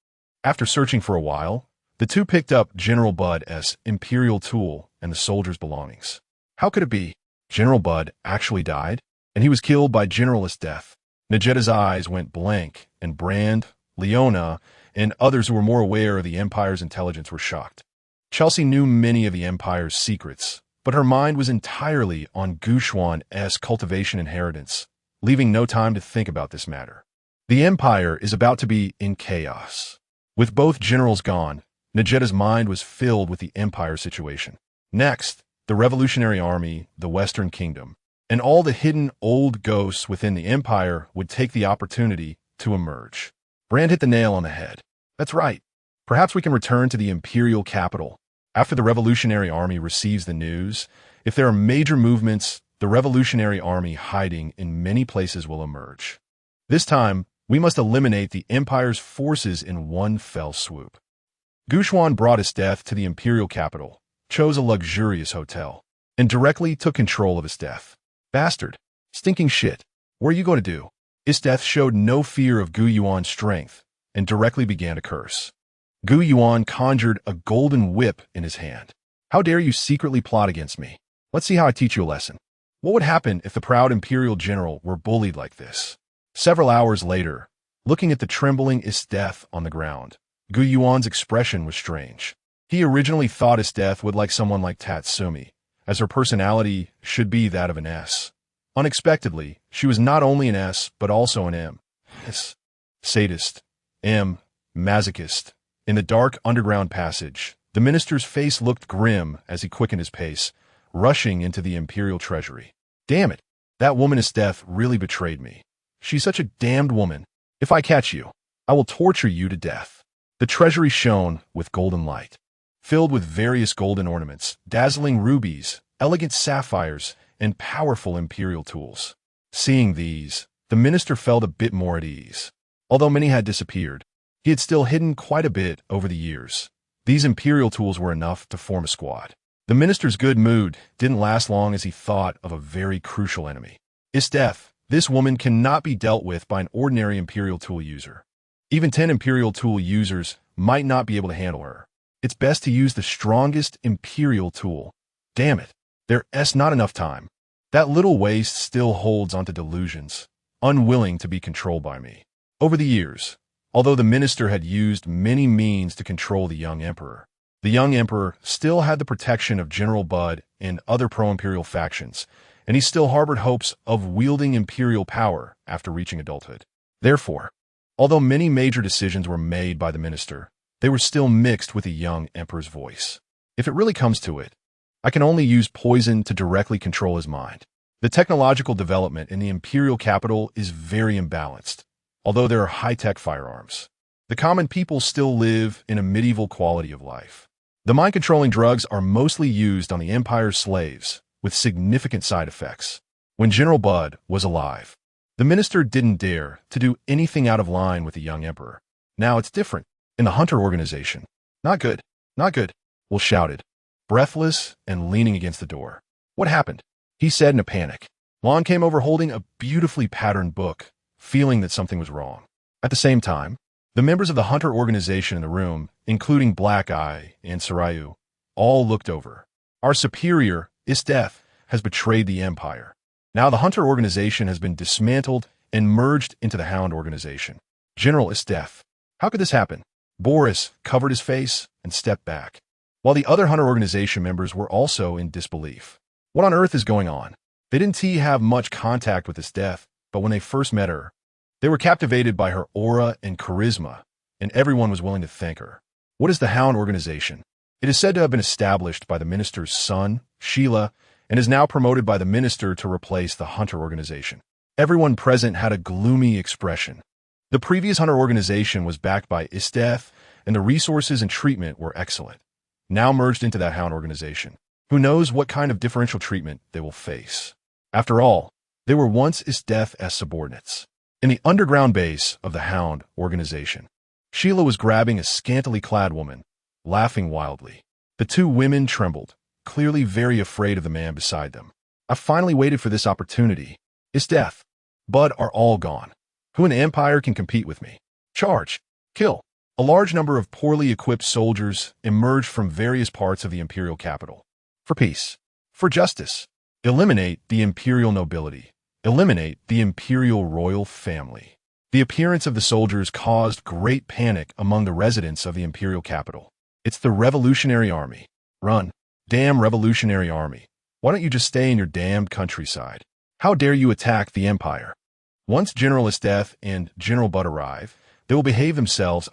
After searching for a while, the two picked up General Bud's imperial tool and the soldier's belongings. How could it be? General Bud actually died, and he was killed by Generalist death. Najetta's eyes went blank, and Brand, Leona, and others who were more aware of the Empire's intelligence were shocked. Chelsea knew many of the Empire's secrets, but her mind was entirely on Guchuan's cultivation inheritance, leaving no time to think about this matter. The Empire is about to be in chaos. With both generals gone, Najetta's mind was filled with the Empire situation. Next, the Revolutionary Army, the Western Kingdom, and all the hidden old ghosts within the Empire would take the opportunity to emerge. Brand hit the nail on the head. That's right. Perhaps we can return to the Imperial capital. After the Revolutionary Army receives the news, if there are major movements, the Revolutionary Army hiding in many places will emerge. This time, we must eliminate the Empire's forces in one fell swoop. Guchuan brought his death to the Imperial capital, chose a luxurious hotel, and directly took control of his death. Bastard. Stinking shit. What are you going to do? His death showed no fear of Gu Yuan's strength, and directly began to curse. Gu Yuan conjured a golden whip in his hand. How dare you secretly plot against me? Let's see how I teach you a lesson. What would happen if the proud Imperial general were bullied like this? Several hours later, looking at the trembling Isdeth on the ground, Gu Yuan's expression was strange. He originally thought Isdeth would like someone like Tatsumi, as her personality should be that of an S. Unexpectedly, she was not only an S, but also an M. S. Sadist. M. Masochist. In the dark underground passage, the minister's face looked grim as he quickened his pace, rushing into the Imperial treasury. Damn it, that woman Isdeth really betrayed me. She's such a damned woman. If I catch you, I will torture you to death. The treasury shone with golden light, filled with various golden ornaments, dazzling rubies, elegant sapphires, and powerful imperial tools. Seeing these, the minister felt a bit more at ease. Although many had disappeared, he had still hidden quite a bit over the years. These imperial tools were enough to form a squad. The minister's good mood didn't last long as he thought of a very crucial enemy. Isdeth, this woman cannot be dealt with by an ordinary imperial tool user. Even 10 imperial tool users might not be able to handle her. It's best to use the strongest imperial tool. Damn it, there's not enough time. That little waste still holds onto delusions, unwilling to be controlled by me. Over the years, although the minister had used many means to control the young emperor, the young emperor still had the protection of General Bud and other pro-imperial factions, and he still harbored hopes of wielding imperial power after reaching adulthood. Therefore, although many major decisions were made by the minister, they were still mixed with the young emperor's voice. If it really comes to it, I can only use poison to directly control his mind. The technological development in the imperial capital is very imbalanced, although there are high-tech firearms. The common people still live in a medieval quality of life. The mind-controlling drugs are mostly used on the Empire's slaves, with significant side effects. When General Bud was alive, the minister didn't dare to do anything out of line with the young emperor. Now it's different. In the Hunter organization. Not good. Not good. Will shouted, breathless and leaning against the door. What happened? He said in a panic. Lon came over holding a beautifully patterned book, feeling that something was wrong. At the same time, the members of the Hunter organization in the room, including Black Eye and Sarayu, all looked over. Our superior, Isdeth, has betrayed the Empire. Now the Hunter organization has been dismantled and merged into the Hound organization. General Isdeth. How could this happen? Boris covered his face and stepped back, while the other Hunter organization members were also in disbelief. What on earth is going on? They didn't have much contact with Isdeth, but when they first met her, they were captivated by her aura and charisma, and everyone was willing to thank her. What is the Hound organization? It is said to have been established by the minister's son, Sheila, and is now promoted by the minister to replace the Hunter organization. Everyone present had a gloomy expression. The previous Hunter organization was backed by Isdeth, and the resources and treatment were excellent. Now merged into that Hound organization. Who knows what kind of differential treatment they will face? After all, they were once Isdeth's subordinates. In the underground base of the Hound organization, Sheila was grabbing a scantily clad woman, laughing wildly. The two women trembled, clearly very afraid of the man beside them. I finally waited for this opportunity. Isdeth, but are all gone. Who in the Empire can compete with me? Charge. Kill. A large number of poorly equipped soldiers emerged from various parts of the imperial capital. For peace. For justice. Eliminate the imperial nobility. Eliminate the imperial royal family. The appearance of the soldiers caused great panic among the residents of the imperial capital. It's the Revolutionary Army. Run. Damn Revolutionary Army. Why don't you just stay in your damned countryside? How dare you attack the Empire? Once General Esteth and General Bud arrive, they will behave themselves,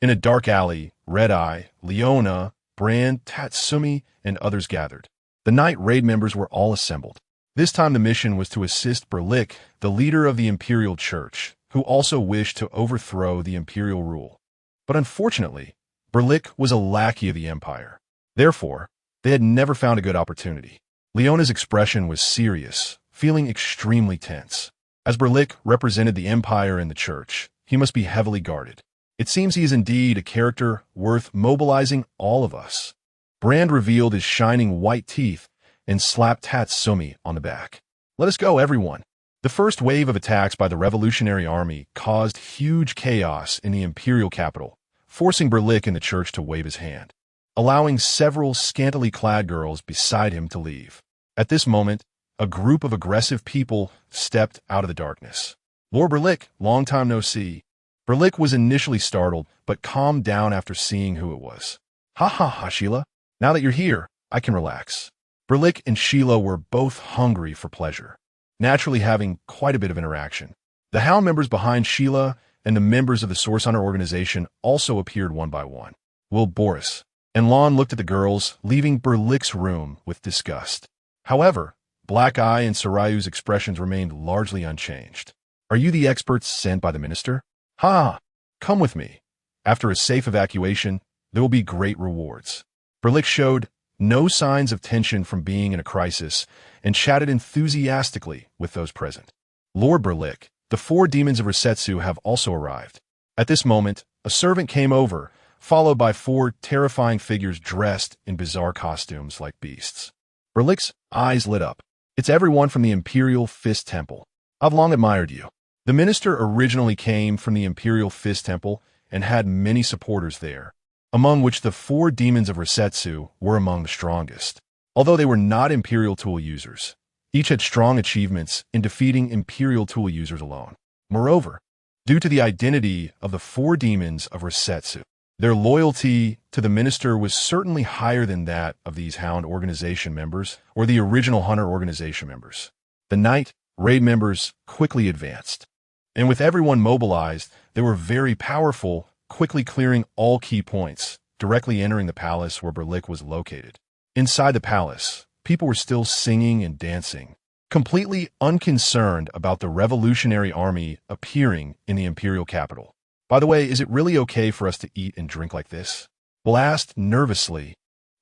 in a dark alley. Red Eye, Leona, Brand, Tatsumi, and others gathered. The night raid members were all assembled. This time the mission was to assist Berlik, the leader of the Imperial Church, who also wished to overthrow the Imperial rule. But unfortunately, Berlik was a lackey of the Empire. Therefore, they had never found a good opportunity. Leona's expression was serious, feeling extremely tense. As Berlik represented the Empire and the Church, he must be heavily guarded. It seems he is indeed a character worth mobilizing all of us. Brand revealed his shining white teeth and slapped Tatsumi on the back. Let us go, everyone. The first wave of attacks by the Revolutionary Army caused huge chaos in the imperial capital, forcing Berlik and the Church to wave his hand, allowing several scantily clad girls beside him to leave. At this moment, a group of aggressive people stepped out of the darkness. Lord Berlik, long time no see. Berlik was initially startled, but calmed down after seeing who it was. Ha, Sheila. Now that you're here, I can relax. Berlik and Sheila were both hungry for pleasure, naturally having quite a bit of interaction. The Hound members behind Sheila and the members of the Source organization also appeared one by one. Will Boris and Lon looked at the girls, leaving Berlik's room with disgust. However, Black Eye and Sarayu's expressions remained largely unchanged. Are you the experts sent by the minister? Come with me. After a safe evacuation, there will be great rewards. Berlik showed no signs of tension from being in a crisis and chatted enthusiastically with those present. Lord Berlik, the 4 demons of Resetsu have also arrived. At this moment, a servant came over, followed by 4 terrifying figures dressed in bizarre costumes like beasts. Berlik's eyes lit up. It's everyone from the Imperial Fist Temple. I've long admired you. The minister originally came from the Imperial Fist Temple and had many supporters there, among which the 4 demons of Resetsu were among the strongest. Although they were not Imperial tool users, each had strong achievements in defeating Imperial tool users alone. Moreover, due to the identity of the 4 demons of Resetsu, their loyalty to the minister was certainly higher than that of these Hound organization members or the original Hunter organization members. The Night raid members quickly advanced, and with everyone mobilized, they were very powerful, quickly clearing all key points, directly entering the palace where Berlik was located. Inside the palace, people were still singing and dancing, completely unconcerned about the Revolutionary Army appearing in the imperial capital. By the way, is it really okay for us to eat and drink like this? Will asked nervously,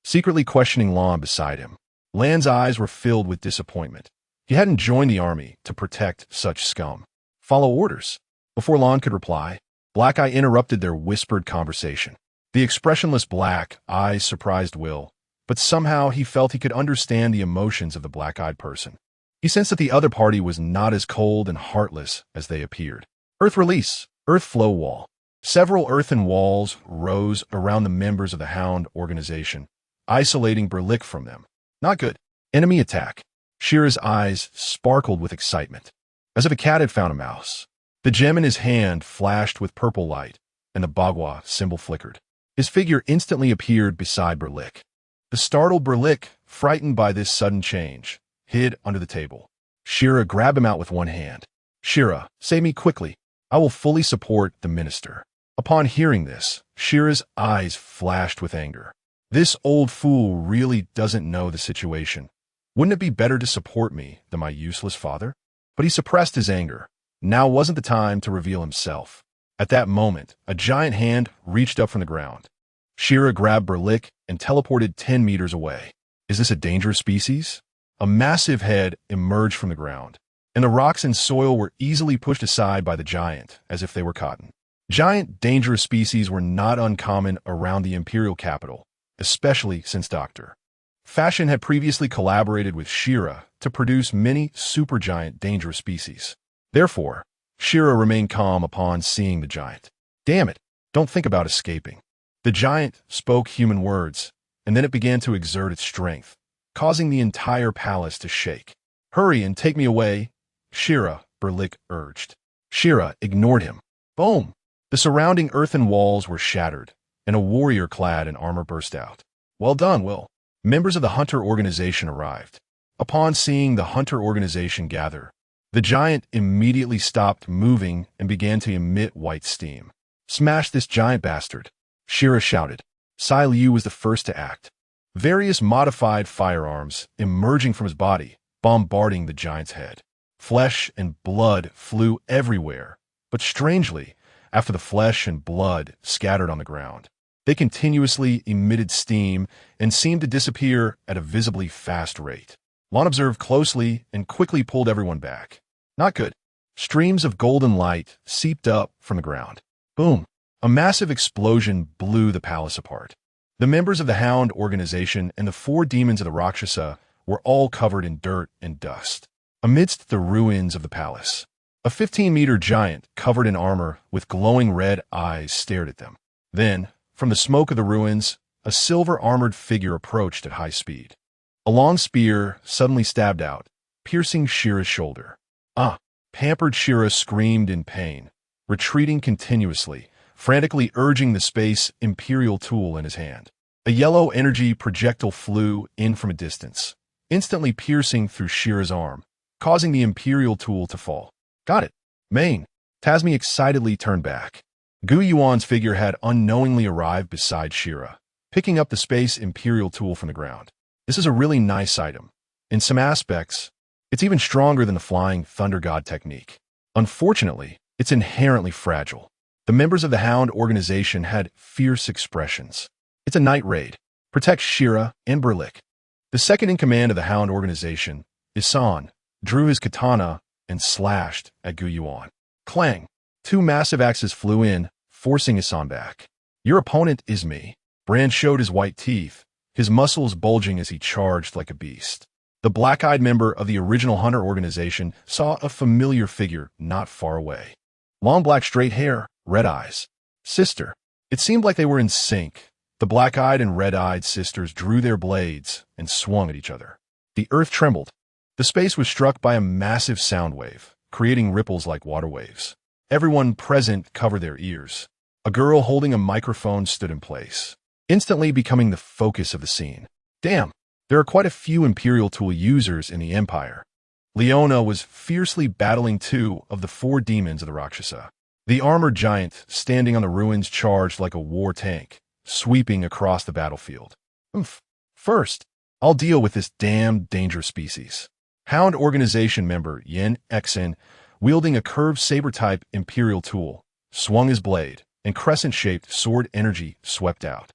secretly questioning Lon beside him. Lan's eyes were filled with disappointment. He hadn't joined the army to protect such scum. Follow orders. Before Lon could reply, Black Eye interrupted their whispered conversation. The expressionless Black eyes surprised Will, but somehow he felt he could understand the emotions of the black-eyed person. He sensed that the other party was not as cold and heartless as they appeared. Earth release. Earth flow wall. Several earthen walls rose around the members of the Hound organization, isolating Berlik from them. Not good. Enemy attack. Shira's eyes sparkled with excitement, as if a cat had found a mouse. The gem in his hand flashed with purple light, and the Bagua symbol flickered. His figure instantly appeared beside Berlik. The startled Berlik, frightened by this sudden change, hid under the table. Shira grabbed him out with one hand. Shira, save me quickly. I will fully support the minister. Upon hearing this, Shira's eyes flashed with anger. This old fool really doesn't know the situation. Wouldn't it be better to support me than my useless father? But he suppressed his anger. Now wasn't the time to reveal himself. At that moment, a giant hand reached up from the ground. Shira grabbed Berlik and teleported 10 meters away. Is this a dangerous species? A massive head emerged from the ground, and the rocks and soil were easily pushed aside by the giant, as if they were cotton. Giant, dangerous species were not uncommon around the imperial capital, especially since Dr. Fashion had previously collaborated with Shira to produce many supergiant dangerous species. Therefore, Shira remained calm upon seeing the giant. Damn it, don't think about escaping. The giant spoke human words, and then it began to exert its strength, causing the entire palace to shake. Hurry and take me away, Shira, Berlik urged. Shira ignored him. Boom! The surrounding earthen walls were shattered, and a warrior clad in armor burst out. Well done, Will. Members of the Hunter organization arrived. Upon seeing the Hunter organization gather, the giant immediately stopped moving and began to emit white steam. Smash this giant bastard, Shira shouted. Sai Liu was the first to act. Various modified firearms emerging from his body, bombarding the giant's head. Flesh and blood flew everywhere, but strangely, after the flesh and blood scattered on the ground, they continuously emitted steam and seemed to disappear at a visibly fast rate. Lon observed closely and quickly pulled everyone back. Not good. Streams of golden light seeped up from the ground. Boom! A massive explosion blew the palace apart. The members of the Hound organization and the 4 demons of the Rakshasa were all covered in dirt and dust. Amidst the ruins of the palace, a 15-meter giant covered in armor with glowing red eyes stared at them. Then, from the smoke of the ruins, a silver-armored figure approached at high speed. A long spear suddenly stabbed out, piercing Shira's shoulder. Ah! Pampered Shira screamed in pain, retreating continuously, frantically urging the space imperial tool in his hand. A yellow energy projectile flew in from a distance, instantly piercing through Shira's arm, causing the imperial tool to fall. Got it. Main. Tasmi excitedly turned back. Gu Yuan's figure had unknowingly arrived beside Shira, picking up the space imperial tool from the ground. This is a really nice item. In some aspects, it's even stronger than the flying thunder god technique. Unfortunately, it's inherently fragile. The members of the Hound organization had fierce expressions. It's a night raid. Protect Shira and Berlik. The second in command of the Hound organization, Isan, drew his katana and slashed at Gu Yuan. Clang! 2 massive axes flew in, forcing Isan back. Your opponent is me. Brand showed his white teeth, his muscles bulging as he charged like a beast. The black-eyed member of the original Hunter organization saw a familiar figure not far away. Long black straight hair, red eyes. Sister. It seemed like they were in sync. The black-eyed and red-eyed sisters drew their blades and swung at each other. The earth trembled. The space was struck by a massive sound wave, creating ripples like water waves. Everyone present covered their ears. A girl holding a microphone stood in place, instantly becoming the focus of the scene. Damn, there are quite a few Imperial Tool users in the Empire. Leona was fiercely battling 2 of the 4 demons of the Rakshasa. The armored giant, standing on the ruins, charged like a war tank, sweeping across the battlefield. First, I'll deal with this damn dangerous species. Hound organization member Yen Exen, wielding a curved saber-type Imperial tool, swung his blade, and crescent-shaped sword energy swept out.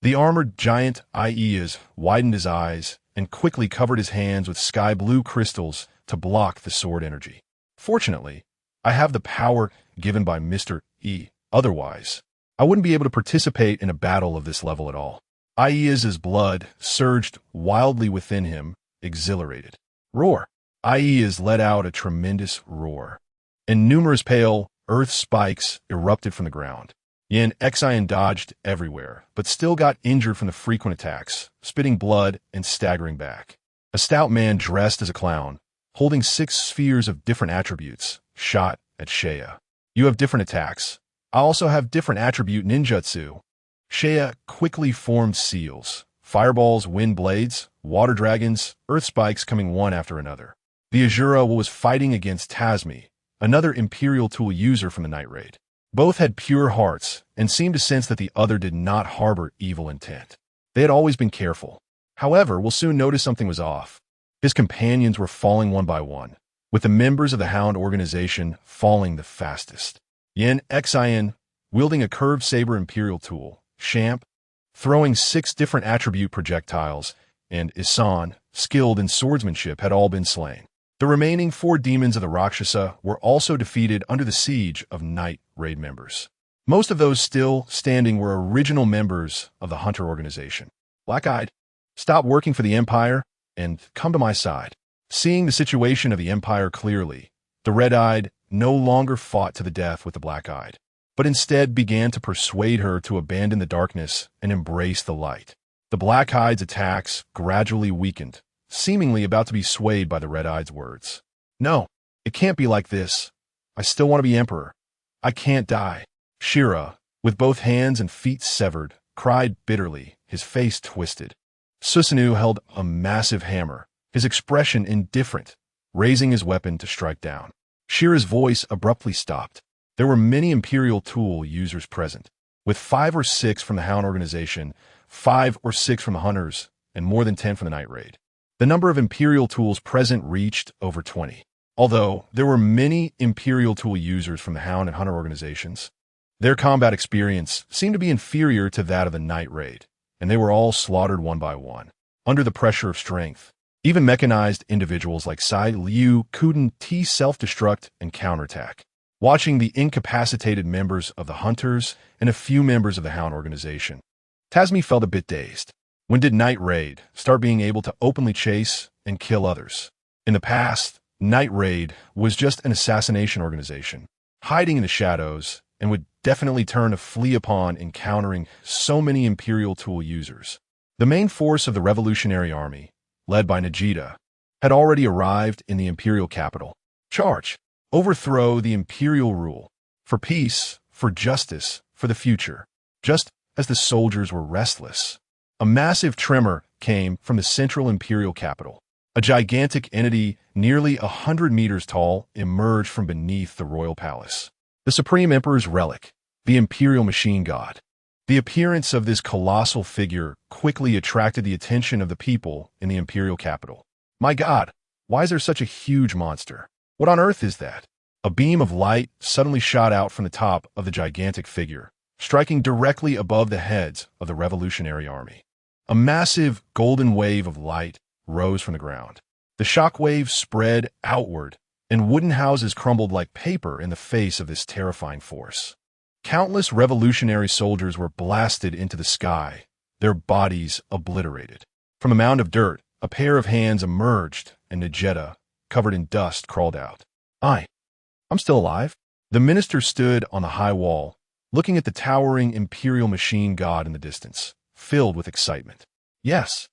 The armored giant Iez widened his eyes and quickly covered his hands with sky-blue crystals to block the sword energy. Fortunately, I have the power given by Mr. E. Otherwise, I wouldn't be able to participate in a battle of this level at all. Iez's blood surged wildly within him, exhilarated. Roar! Iez let out a tremendous roar, and numerous pale earth spikes erupted from the ground. Yen Xian dodged everywhere, but still got injured from the frequent attacks, spitting blood and staggering back. A stout man dressed as a clown, holding 6 spheres of different attributes, shot at Shea. You have different attacks. I also have different attribute ninjutsu. Shea quickly formed seals, fireballs, wind blades, water dragons, earth spikes coming one after another. The Azura was fighting against Tasmi, another Imperial Tool user from the Night Raid. Both had pure hearts and seemed to sense that the other did not harbor evil intent. They had always been careful. However, we'll soon notice something was off. His companions were falling one by one, with the members of the Hound organization falling the fastest. Yen Xian, wielding a curved saber Imperial tool, Champ, throwing 6 different attribute projectiles, and Isan, skilled in swordsmanship, had all been slain. The remaining 4 demons of the Rakshasa were also defeated under the siege of Night Raid members. Most of those still standing were original members of the Hunter organization. Black-eyed, stop working for the Empire and come to my side. Seeing the situation of the Empire clearly, the red-eyed, no longer fought to the death with the Black-Eyed, but instead began to persuade her to abandon the darkness and embrace the light. The Black-Eye's attacks gradually weakened, seemingly about to be swayed by the Red-Eye's words. "No, it can't be like this. I still want to be emperor. I can't die." Shira, with both hands and feet severed, cried bitterly, his face twisted. Susanoo held a massive hammer, his expression indifferent, raising his weapon to strike down. Shira's voice abruptly stopped. There were many Imperial tool users present, with 5 or 6 from the Hound organization, 5 or 6 from the Hunters, and more than 10 from the Night Raid. The number of Imperial tools present reached over 20. Although there were many Imperial tool users from the Hound and Hunter organizations, their combat experience seemed to be inferior to that of the Night Raid, and they were all slaughtered one by one, under the pressure of strength. Even mechanized individuals like Sai Liu couldn't self-destruct and counterattack. Watching the incapacitated members of the Hunters and a few members of the Hound organization, Tasmi felt a bit dazed. When did Night Raid start being able to openly chase and kill others? In the past, Night Raid was just an assassination organization, hiding in the shadows, and would definitely turn to flee upon encountering so many Imperial tool users. The main force of the Revolutionary Army, led by Najida, had already arrived in the Imperial capital. Charge! Overthrow the Imperial rule. For peace, for justice, for the future. Just as the soldiers were restless, a massive tremor came from the central Imperial capital. A gigantic entity nearly 100 meters tall emerged from beneath the royal palace. The Supreme Emperor's relic, the Imperial Machine God. The appearance of this colossal figure quickly attracted the attention of the people in the Imperial capital. My God, why is there such a huge monster? What on earth is that? A beam of light suddenly shot out from the top of the gigantic figure, striking directly above the heads of the Revolutionary Army. A massive golden wave of light rose from the ground. The shock wave spread outward, and wooden houses crumbled like paper in the face of this terrifying force. Countless revolutionary soldiers were blasted into the sky, their bodies obliterated. From a mound of dirt, a pair of hands emerged, and Najeda, covered in dust, crawled out. I'm still alive." The minister stood on the high wall, looking at the towering Imperial Machine God in the distance, filled with excitement. Yes,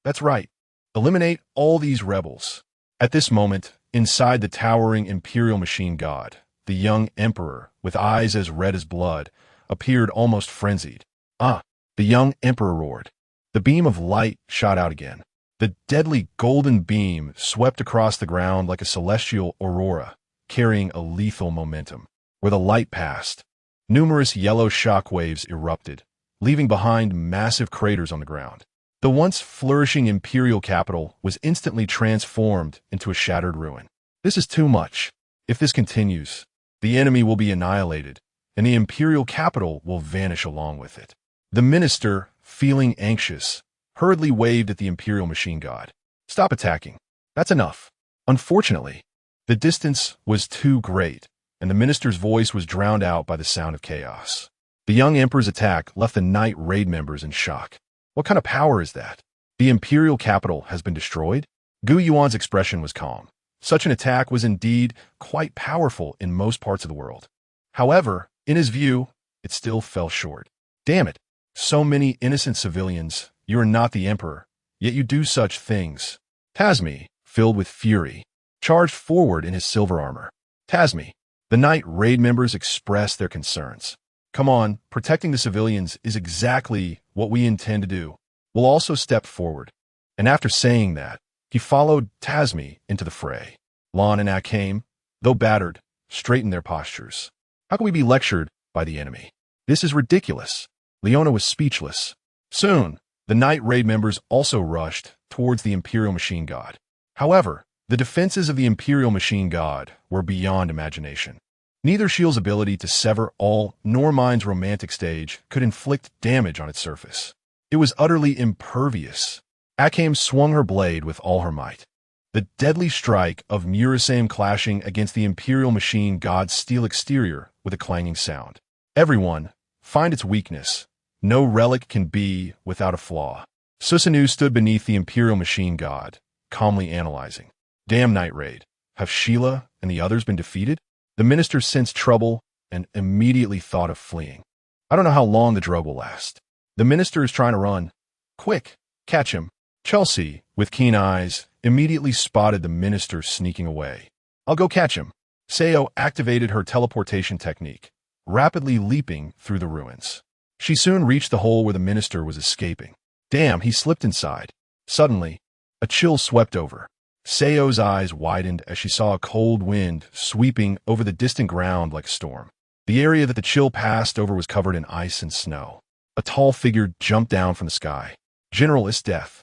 that's right. Eliminate all these rebels." At this moment, inside the towering Imperial Machine God, the young emperor, with eyes as red as blood, appeared almost frenzied. The young emperor roared. The beam of light shot out again. The deadly golden beam swept across the ground like a celestial aurora, carrying a lethal momentum. Where the light passed, numerous yellow shock waves erupted, leaving behind massive craters on the ground. The once flourishing Imperial capital was instantly transformed into a shattered ruin. This is too much. If this continues, the enemy will be annihilated, and the Imperial capital will vanish along with it. The minister, feeling anxious, hurriedly waved at the Imperial Machine God. "Stop attacking. That's enough." Unfortunately, the distance was too great, and the minister's voice was drowned out by the sound of chaos. The young emperor's attack left the Night Raid members in shock. What kind of power is that? The Imperial capital has been destroyed? Gu Yuan's expression was calm. Such an attack was indeed quite powerful in most parts of the world. However, in his view, it still fell short. Damn it! So many innocent civilians. You are not the emperor, yet you do such things. Tasmi, filled with fury, charged forward in his silver armor. Tasmi, the Night Raid members expressed their concerns. "Come on, protecting the civilians is exactly what we intend to do. We'll also step forward." And after saying that, he followed Tasmi into the fray. Lon and Akame, though battered, straightened their postures. How can we be lectured by the enemy? This is ridiculous. Leona was speechless. Soon, the Night Raid members also rushed towards the Imperial Machine God. However, the defenses of the Imperial Machine God were beyond imagination. Neither shield's ability to sever all nor mine's romantic stage could inflict damage on its surface. It was utterly impervious. Akame swung her blade with all her might. The deadly strike of Murasame clashing against the Imperial Machine God's steel exterior with a clanging sound. Everyone, find its weakness. No relic can be without a flaw. Susanoo stood beneath the Imperial Machine God, calmly analyzing. Damn Night Raid. Have Sheila and the others been defeated? The minister sensed trouble and immediately thought of fleeing. I don't know how long the drug will last. The minister is trying to run. Quick, catch him. Chelsea, with keen eyes, immediately spotted the minister sneaking away. I'll go catch him. Sayo activated her teleportation technique, rapidly leaping through the ruins. She soon reached the hole where the minister was escaping. Damn, he slipped inside. Suddenly, a chill swept over. Sayo's eyes widened as she saw a cold wind sweeping over the distant ground like a storm. The area that the chill passed over was covered in ice and snow. A tall figure jumped down from the sky. General-'s death.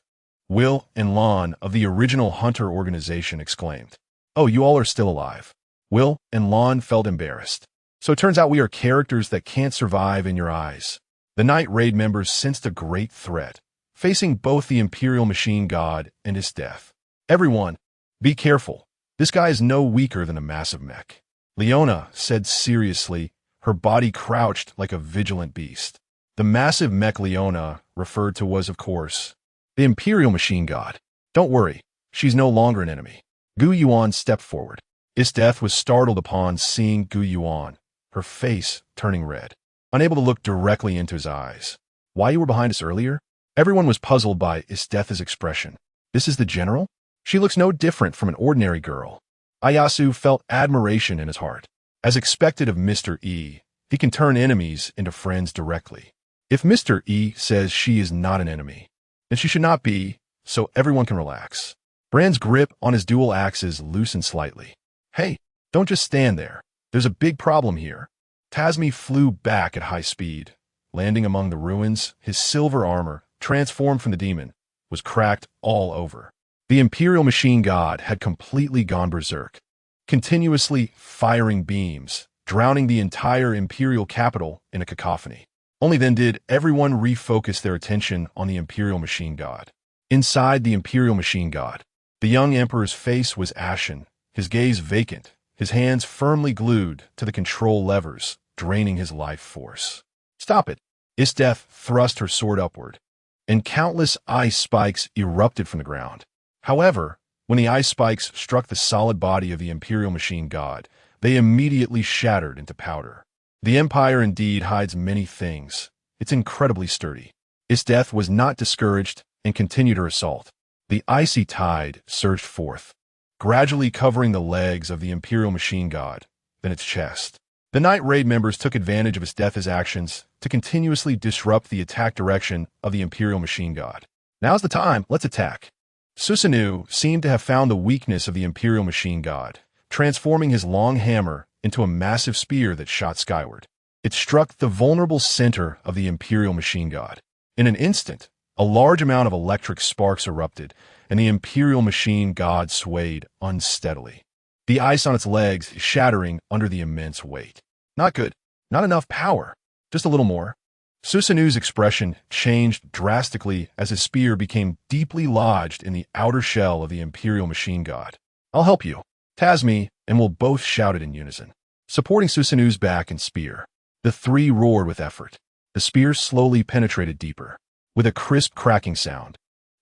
Will and Lon of the original Hunter organization exclaimed. Oh, you all are still alive. Will and Lon felt embarrassed. So it turns out we are characters that can't survive in your eyes. The Night Raid members sensed a great threat, facing both the Imperial Machine God and his death. Everyone, be careful. This guy is no weaker than a massive mech. Leona said seriously, her body crouched like a vigilant beast. The massive mech Leona referred to was, of course, the Imperial Machine God. Don't worry, she's no longer an enemy. Gu Yuan stepped forward. His death was startled upon seeing Gu Yuan, her face turning red, unable to look directly into his eyes. Why you were behind us earlier? Everyone was puzzled by Isdeth's expression. This is the general? She looks no different from an ordinary girl. Ayasu felt admiration in his heart. As expected of Mr. E, he can turn enemies into friends directly. If Mr. E says she is not an enemy, then she should not be, so everyone can relax. Bran's grip on his dual axes loosened slightly. Hey, don't just stand there. There's a big problem here. Tasmi flew back at high speed. Landing among the ruins, his silver armor, transformed from the demon, was cracked all over. The Imperial Machine God had completely gone berserk, continuously firing beams, drowning the entire Imperial capital in a cacophony. Only then did everyone refocus their attention on the Imperial Machine God. Inside the Imperial Machine God, the young Emperor's face was ashen, his gaze vacant, his hands firmly glued to the control levers, draining his life force. Stop it! Isdeth thrust her sword upward, and countless ice spikes erupted from the ground. However, when the ice spikes struck the solid body of the Imperial Machine God, they immediately shattered into powder. The Empire indeed hides many things. It's incredibly sturdy. Isdeth was not discouraged and continued her assault. The icy tide surged forth, gradually covering the legs of the Imperial Machine God, then its chest. The Night Raid members took advantage of Isdeth's actions to continuously disrupt the attack direction of the Imperial Machine God. Now's the time, let's attack. Susanoo seemed to have found the weakness of the Imperial Machine God, transforming his long hammer into a massive spear that shot skyward. It struck the vulnerable center of the Imperial Machine God. In an instant, a large amount of electric sparks erupted, and the Imperial Machine God swayed unsteadily. The ice on its legs shattering under the immense weight. Not good. Not enough power. Just a little more. Susanoo's expression changed drastically as his spear became deeply lodged in the outer shell of the Imperial Machine God. I'll help you. Tasmi and Will both shouted in unison, supporting Susanoo's back and spear. The three roared with effort. The spear slowly penetrated deeper. With a crisp cracking sound,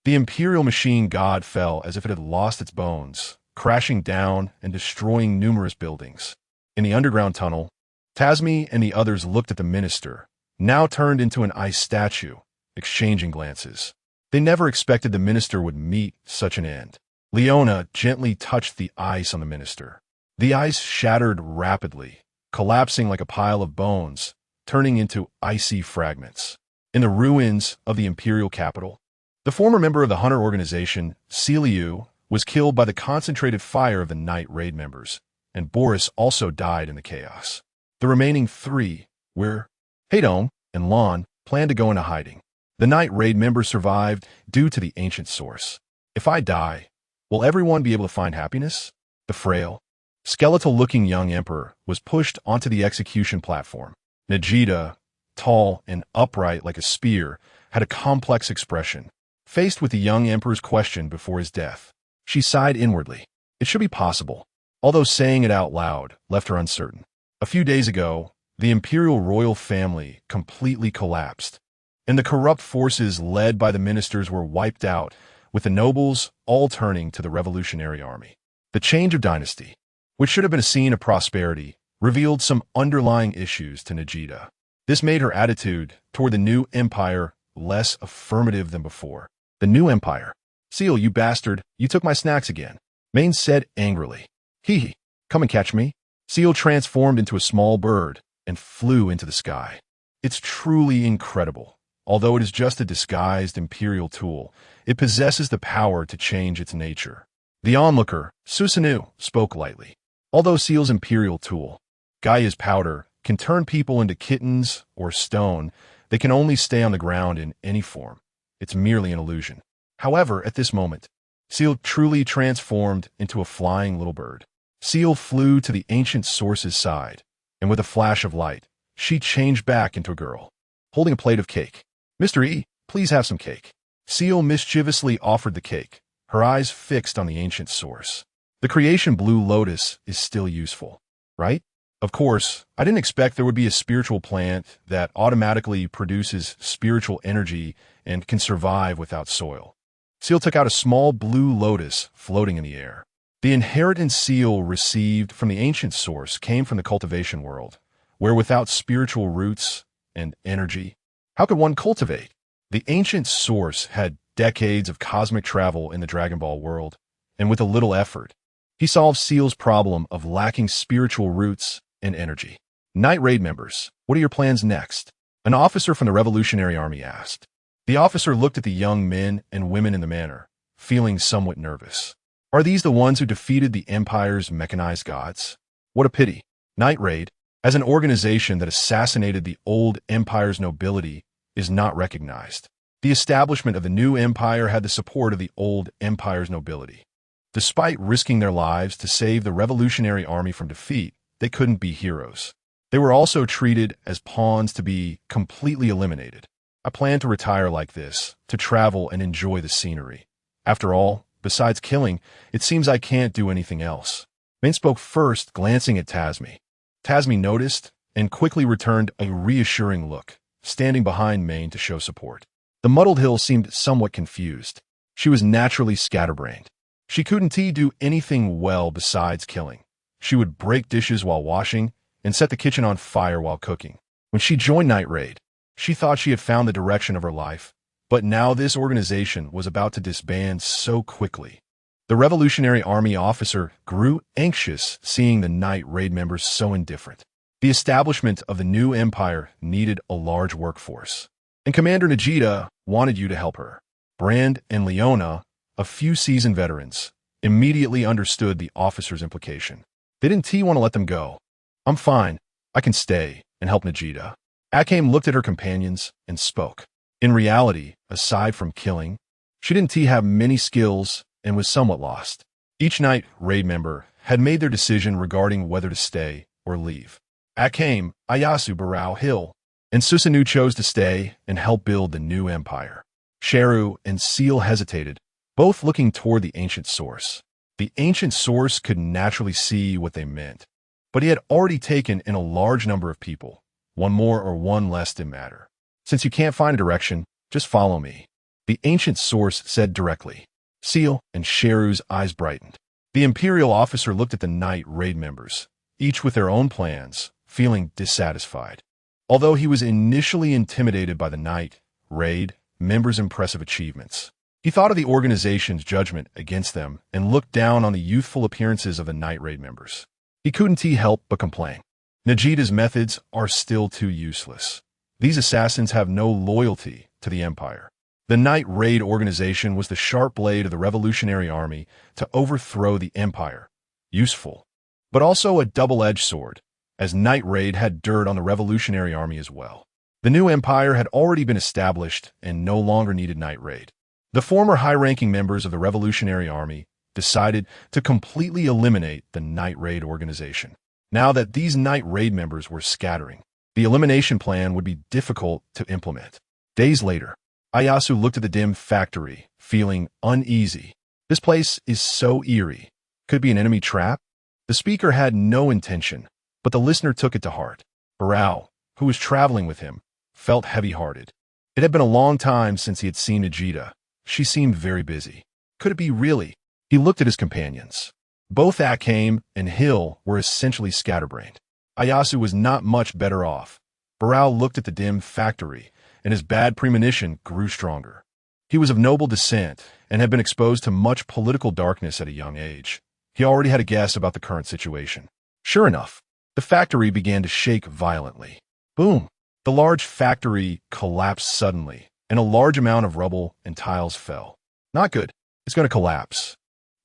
the Imperial Machine God fell as if it had lost its bones, crashing down and destroying numerous buildings. In the underground tunnel, Tasmi and the others looked at the minister, now turned into an ice statue, exchanging glances. They never expected the minister would meet such an end. Leona gently touched the ice on the minister. The ice shattered rapidly, collapsing like a pile of bones, turning into icy fragments. In the ruins of the Imperial capital, the former member of the Hunter organization, Celiu, was killed by the concentrated fire of the Night Raid members, and Boris also died in the chaos. The remaining three were Hadong and Lon planned to go into hiding. The Night Raid members survived due to the ancient source. If I die, will everyone be able to find happiness? The frail, skeletal-looking young emperor was pushed onto the execution platform. Najida, tall and upright like a spear, had a complex expression. Faced with the young emperor's question before his death, she sighed inwardly. It should be possible, although saying it out loud left her uncertain. A few days ago, the imperial royal family completely collapsed, and the corrupt forces led by the ministers were wiped out, with the nobles all turning to the revolutionary army. The change of dynasty. which should have been a scene of prosperity, revealed some underlying issues to Vegeta. This made her attitude toward the new empire less affirmative than before. The new empire. Seal, you bastard, you took my snacks again. Main said angrily. Hee hee, come and catch me. Seal transformed into a small bird and flew into the sky. It's truly incredible. Although it is just a disguised imperial tool, it possesses the power to change its nature. The onlooker, Susanoo, spoke lightly. Although Seal's imperial tool, Gaia's powder, can turn people into kittens or stone, they can only stay on the ground in any form. It's merely an illusion. However, at this moment, Seal truly transformed into a flying little bird. Seal flew to the ancient source's side, and with a flash of light, she changed back into a girl, holding a plate of cake. Mr. E, please have some cake. Seal mischievously offered the cake, her eyes fixed on the ancient source. The creation blue lotus is still useful, right? Of course, I didn't expect there would be a spiritual plant that automatically produces spiritual energy and can survive without soil. Seal took out a small blue lotus floating in the air. The inheritance Seal received from the ancient source came from the cultivation world, where without spiritual roots and energy, how could one cultivate? The ancient source had decades of cosmic travel in the Dragon Ball world, and with a little effort, he solved Seal's problem of lacking spiritual roots and energy. Night Raid members, what are your plans next? An officer from the Revolutionary Army asked. The officer looked at the young men and women in the manor, feeling somewhat nervous. Are these the ones who defeated the Empire's mechanized gods? What a pity. Night Raid, as an organization that assassinated the old Empire's nobility, is not recognized. The establishment of the new Empire had the support of the old Empire's nobility. Despite risking their lives to save the Revolutionary Army from defeat, they couldn't be heroes. They were also treated as pawns to be completely eliminated. I plan to retire like this, to travel and enjoy the scenery. After all, besides killing, it seems I can't do anything else. Main spoke first, glancing at Tasmi. Tasmi noticed and quickly returned a reassuring look, standing behind Main to show support. The Muddled Hill seemed somewhat confused. She was naturally scatterbrained. She couldn't do anything well besides killing. She would break dishes while washing and set the kitchen on fire while cooking. When she joined Night Raid, she thought she had found the direction of her life, but now this organization was about to disband so quickly. The Revolutionary Army officer grew anxious seeing the Night Raid members so indifferent. The establishment of the new empire needed a large workforce, and Commander Vegeta wanted you to help her. Brand and Leona, a few seasoned veterans, immediately understood the officer's implication. They didn't want to let them go. I'm fine. I can stay and help Vegeta. Akame looked at her companions and spoke. In reality, aside from killing, she didn't have many skills and was somewhat lost. Each Night Raid member had made their decision regarding whether to stay or leave. Akame, Ayasu, Barao, Hill, and Susanoo chose to stay and help build the new empire. Sheru and Seal hesitated, both looking toward the ancient source. The ancient source could naturally see what they meant, but he had already taken in a large number of people. One more or one less didn't matter. Since you can't find a direction, just follow me. The ancient source said directly. Seal and Sheru's eyes brightened. The Imperial officer looked at the Night Raid members, each with their own plans, feeling dissatisfied. Although he was initially intimidated by the Night Raid members' impressive achievements, he thought of the organization's judgment against them and looked down on the youthful appearances of the Night Raid members. He couldn't help but complain. Vegeta's methods are still too useless. These assassins have no loyalty to the Empire. The Night Raid organization was the sharp blade of the Revolutionary Army to overthrow the Empire. Useful, but also a double-edged sword, as Night Raid had dirt on the Revolutionary Army as well. The new Empire had already been established and no longer needed Night Raid. The former high-ranking members of the Revolutionary Army decided to completely eliminate the Night Raid organization. Now that these Night Raid members were scattering, the elimination plan would be difficult to implement. Days later, Ayasu looked at the dim factory, feeling uneasy. This place is so eerie. Could it be an enemy trap? The speaker had no intention, but the listener took it to heart. Barao, who was traveling with him, felt heavy-hearted. It had been a long time since he had seen Vegeta. She seemed very busy. Could it be really? He looked at his companions. Both Akame and Hill were essentially scatterbrained. Ieyasu was not much better off. Barao looked at the dim factory, and his bad premonition grew stronger. He was of noble descent and had been exposed to much political darkness at a young age. He already had a guess about the current situation. Sure enough, the factory began to shake violently. Boom! The large factory collapsed suddenly, and a large amount of rubble and tiles fell. Not good. It's going to collapse.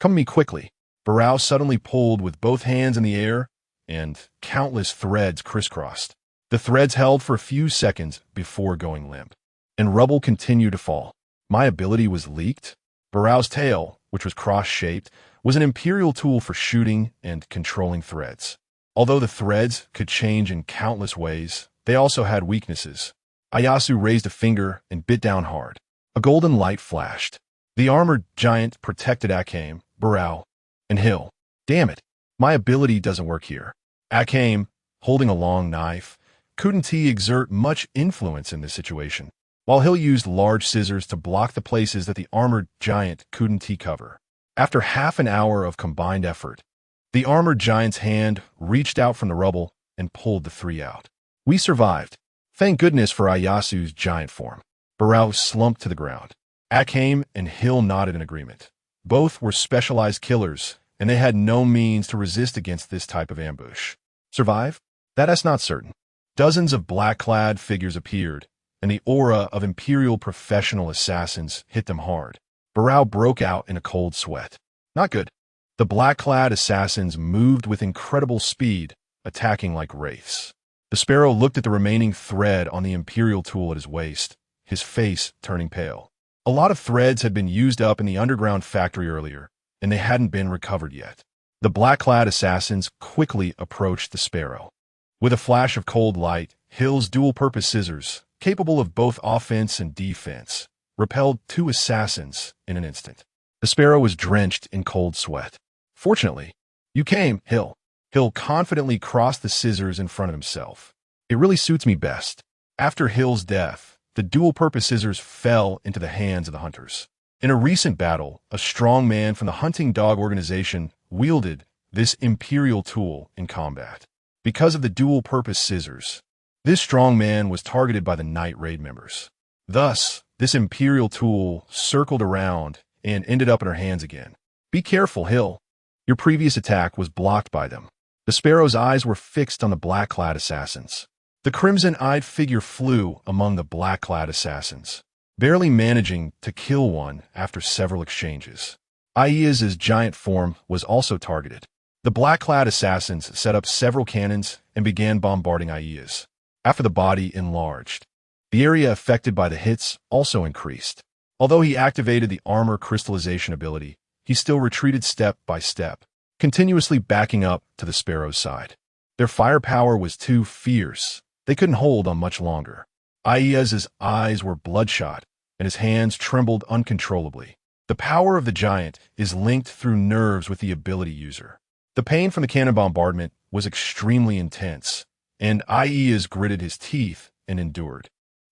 Come to me quickly. Barao suddenly pulled with both hands in the air, and countless threads crisscrossed. The threads held for a few seconds before going limp, and rubble continued to fall. My ability was leaked. Barao's tail, which was cross-shaped, was an imperial tool for shooting and controlling threads. Although the threads could change in countless ways, they also had weaknesses. Ieyasu raised a finger and bit down hard. A golden light flashed. The armored giant protected Akame, Barao, and Hill. Damn it, my ability doesn't work here. Akame, holding a long knife, couldn't he exert much influence in this situation, while Hill used large scissors to block the places that the armored giant couldn't he cover. After half an hour of combined effort, the armored giant's hand reached out from the rubble and pulled the three out. We survived. Thank goodness for Ieyasu's giant form. Barao slumped to the ground. Akame and Hill nodded in agreement. Both were specialized killers, and they had no means to resist against this type of ambush. Survive? That's not certain. Dozens of black-clad figures appeared, and the aura of Imperial professional assassins hit them hard. Barao broke out in a cold sweat. Not good. The black-clad assassins moved with incredible speed, attacking like wraiths. The sparrow looked at the remaining thread on the Imperial tool at his waist, his face turning pale. A lot of threads had been used up in the underground factory earlier, and they hadn't been recovered yet. The black-clad assassins quickly approached the sparrow. With a flash of cold light, Hill's dual-purpose scissors, capable of both offense and defense, repelled two assassins in an instant. The sparrow was drenched in cold sweat. Fortunately, you came, Hill. Hill confidently crossed the scissors in front of himself. It really suits me best. After Hill's death, the dual-purpose scissors fell into the hands of the hunters. In a recent battle, a strong man from the hunting dog organization wielded this imperial tool in combat. Because of the dual-purpose scissors, this strong man was targeted by the Night Raid members. Thus, this imperial tool circled around and ended up in her hands again. Be careful, Hill. Your previous attack was blocked by them. The sparrow's eyes were fixed on the black-clad assassins. The crimson-eyed figure flew among the black-clad assassins, barely managing to kill one after several exchanges. Ieya's giant form was also targeted. The black-clad assassins set up several cannons and began bombarding Ieya's. After the body enlarged, the area affected by the hits also increased. Although he activated the armor crystallization ability, he still retreated step by step, continuously backing up to the sparrow's side. Their firepower was too fierce. They couldn't hold on much longer. Ieya's eyes were bloodshot, and his hands trembled uncontrollably. The power of the giant is linked through nerves with the ability user. The pain from the cannon bombardment was extremely intense, and Ieya's gritted his teeth and endured.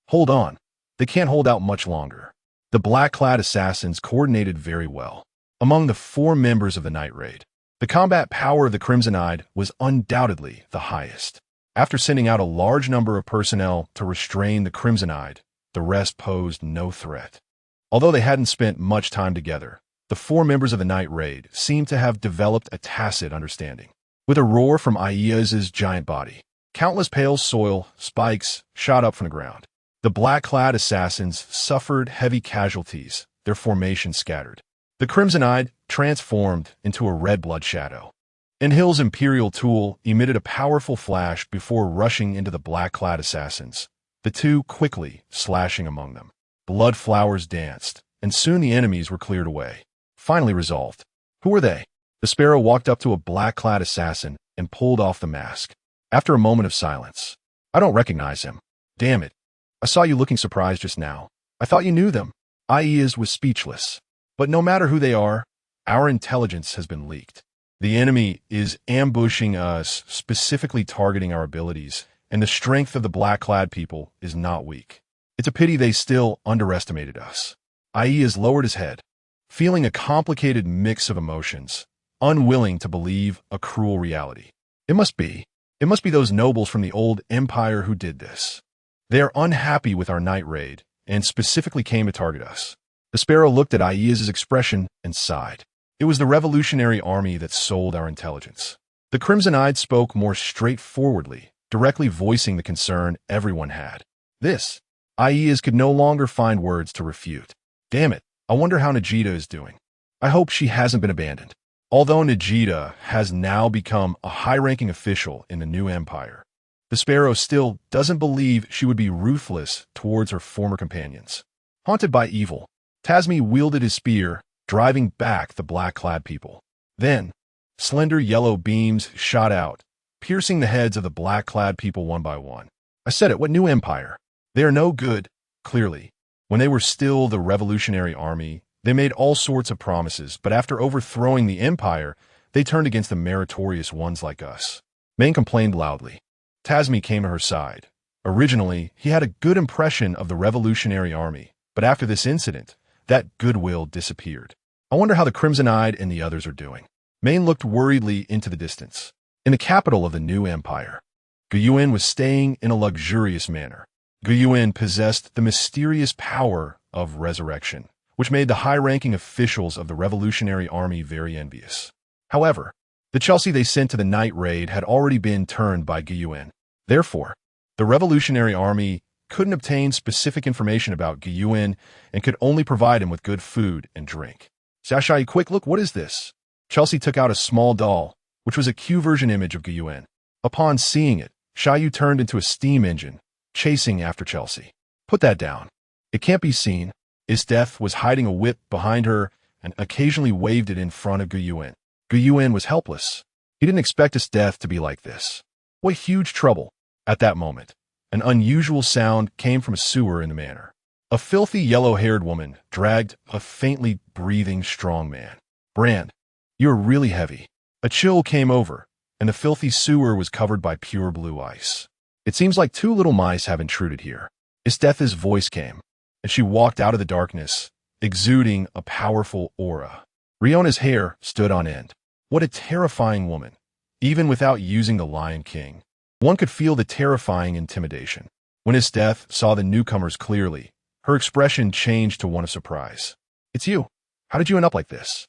Hold on. They can't hold out much longer. The black-clad assassins coordinated very well. Among the 4 members of the Night Raid, the combat power of the Crimson-Eyed was undoubtedly the highest. After sending out a large number of personnel to restrain the Crimson-Eyed, the rest posed no threat. Although they hadn't spent much time together, the 4 members of the Night Raid seemed to have developed a tacit understanding. With a roar from Ieya's giant body, countless pale soil spikes shot up from the ground. The black-clad assassins suffered heavy casualties, their formation scattered. The Crimson-Eyed transformed into a red blood shadow. Enel's imperial tool emitted a powerful flash before rushing into the black-clad assassins, the two quickly slashing among them. Blood flowers danced, and soon the enemies were cleared away. Finally resolved. Who are they? The sparrow walked up to a black-clad assassin and pulled off the mask. After a moment of silence, I don't recognize him. Damn it. I saw you looking surprised just now. I thought you knew them. Ieya's was speechless. But no matter who they are, our intelligence has been leaked. The enemy is ambushing us, specifically targeting our abilities, and the strength of the black-clad people is not weak. It's a pity they still underestimated us. Ieya's lowered his head, feeling a complicated mix of emotions. unwilling to believe a cruel reality. It must be those nobles from the old empire who did this. They are unhappy with our night raid, and specifically came to target us. The sparrow looked at Aiza's expression and sighed. It was the revolutionary army that sold our intelligence. The Crimson-Eyed spoke more straightforwardly, directly voicing the concern everyone had. This, Aiza could no longer find words to refute. Damn it, I wonder how Najita is doing. I hope she hasn't been abandoned. Although Najita has now become a high-ranking official in the new empire, the sparrow still doesn't believe she would be ruthless towards her former companions. Haunted by evil, Tasmi wielded his spear, driving back the black-clad people. Then, slender yellow beams shot out, piercing the heads of the black-clad people one by one. I said it, what new empire? They are no good, clearly. When they were still the revolutionary army, they made all sorts of promises, but after overthrowing the empire, they turned against the meritorious ones like us. Maine complained loudly. Tasmi came to her side. Originally, he had a good impression of the revolutionary army, but after this incident, that goodwill disappeared. I wonder how the Crimson-Eyed and the others are doing. Maine looked worriedly into the distance. In the capital of the new empire, Yuan was staying in a luxurious manner. Yuan possessed the mysterious power of resurrection, which made the high-ranking officials of the revolutionary army very envious. However, the Chelsea they sent to the night raid had already been turned by Yuan. Therefore, the revolutionary army couldn't obtain specific information about Yuan and could only provide him with good food and drink. Sashai, quick look, what is this? Chelsea took out a small doll, which was a Q-version image of Yuan. Upon seeing it, Shayu turned into a steam engine, chasing after Chelsea. Put that down. It can't be seen. Isdeth was hiding a whip behind her and occasionally waved it in front of Yuan. Yuan was helpless. He didn't expect Isdeth to be like this. What huge trouble. At that moment, an unusual sound came from a sewer in the manor. A filthy yellow-haired woman dragged a faintly breathing strong man. Brand, you're really heavy. A chill came over, and the filthy sewer was covered by pure blue ice. It seems like two little mice have intruded here. Isdeth's voice came, and she walked out of the darkness, exuding a powerful aura. Riona's hair stood on end. What a terrifying woman. Even without using the Lion King, one could feel the terrifying intimidation. When Isdeth saw the newcomers clearly, her expression changed to one of surprise. It's you. How did you end up like this?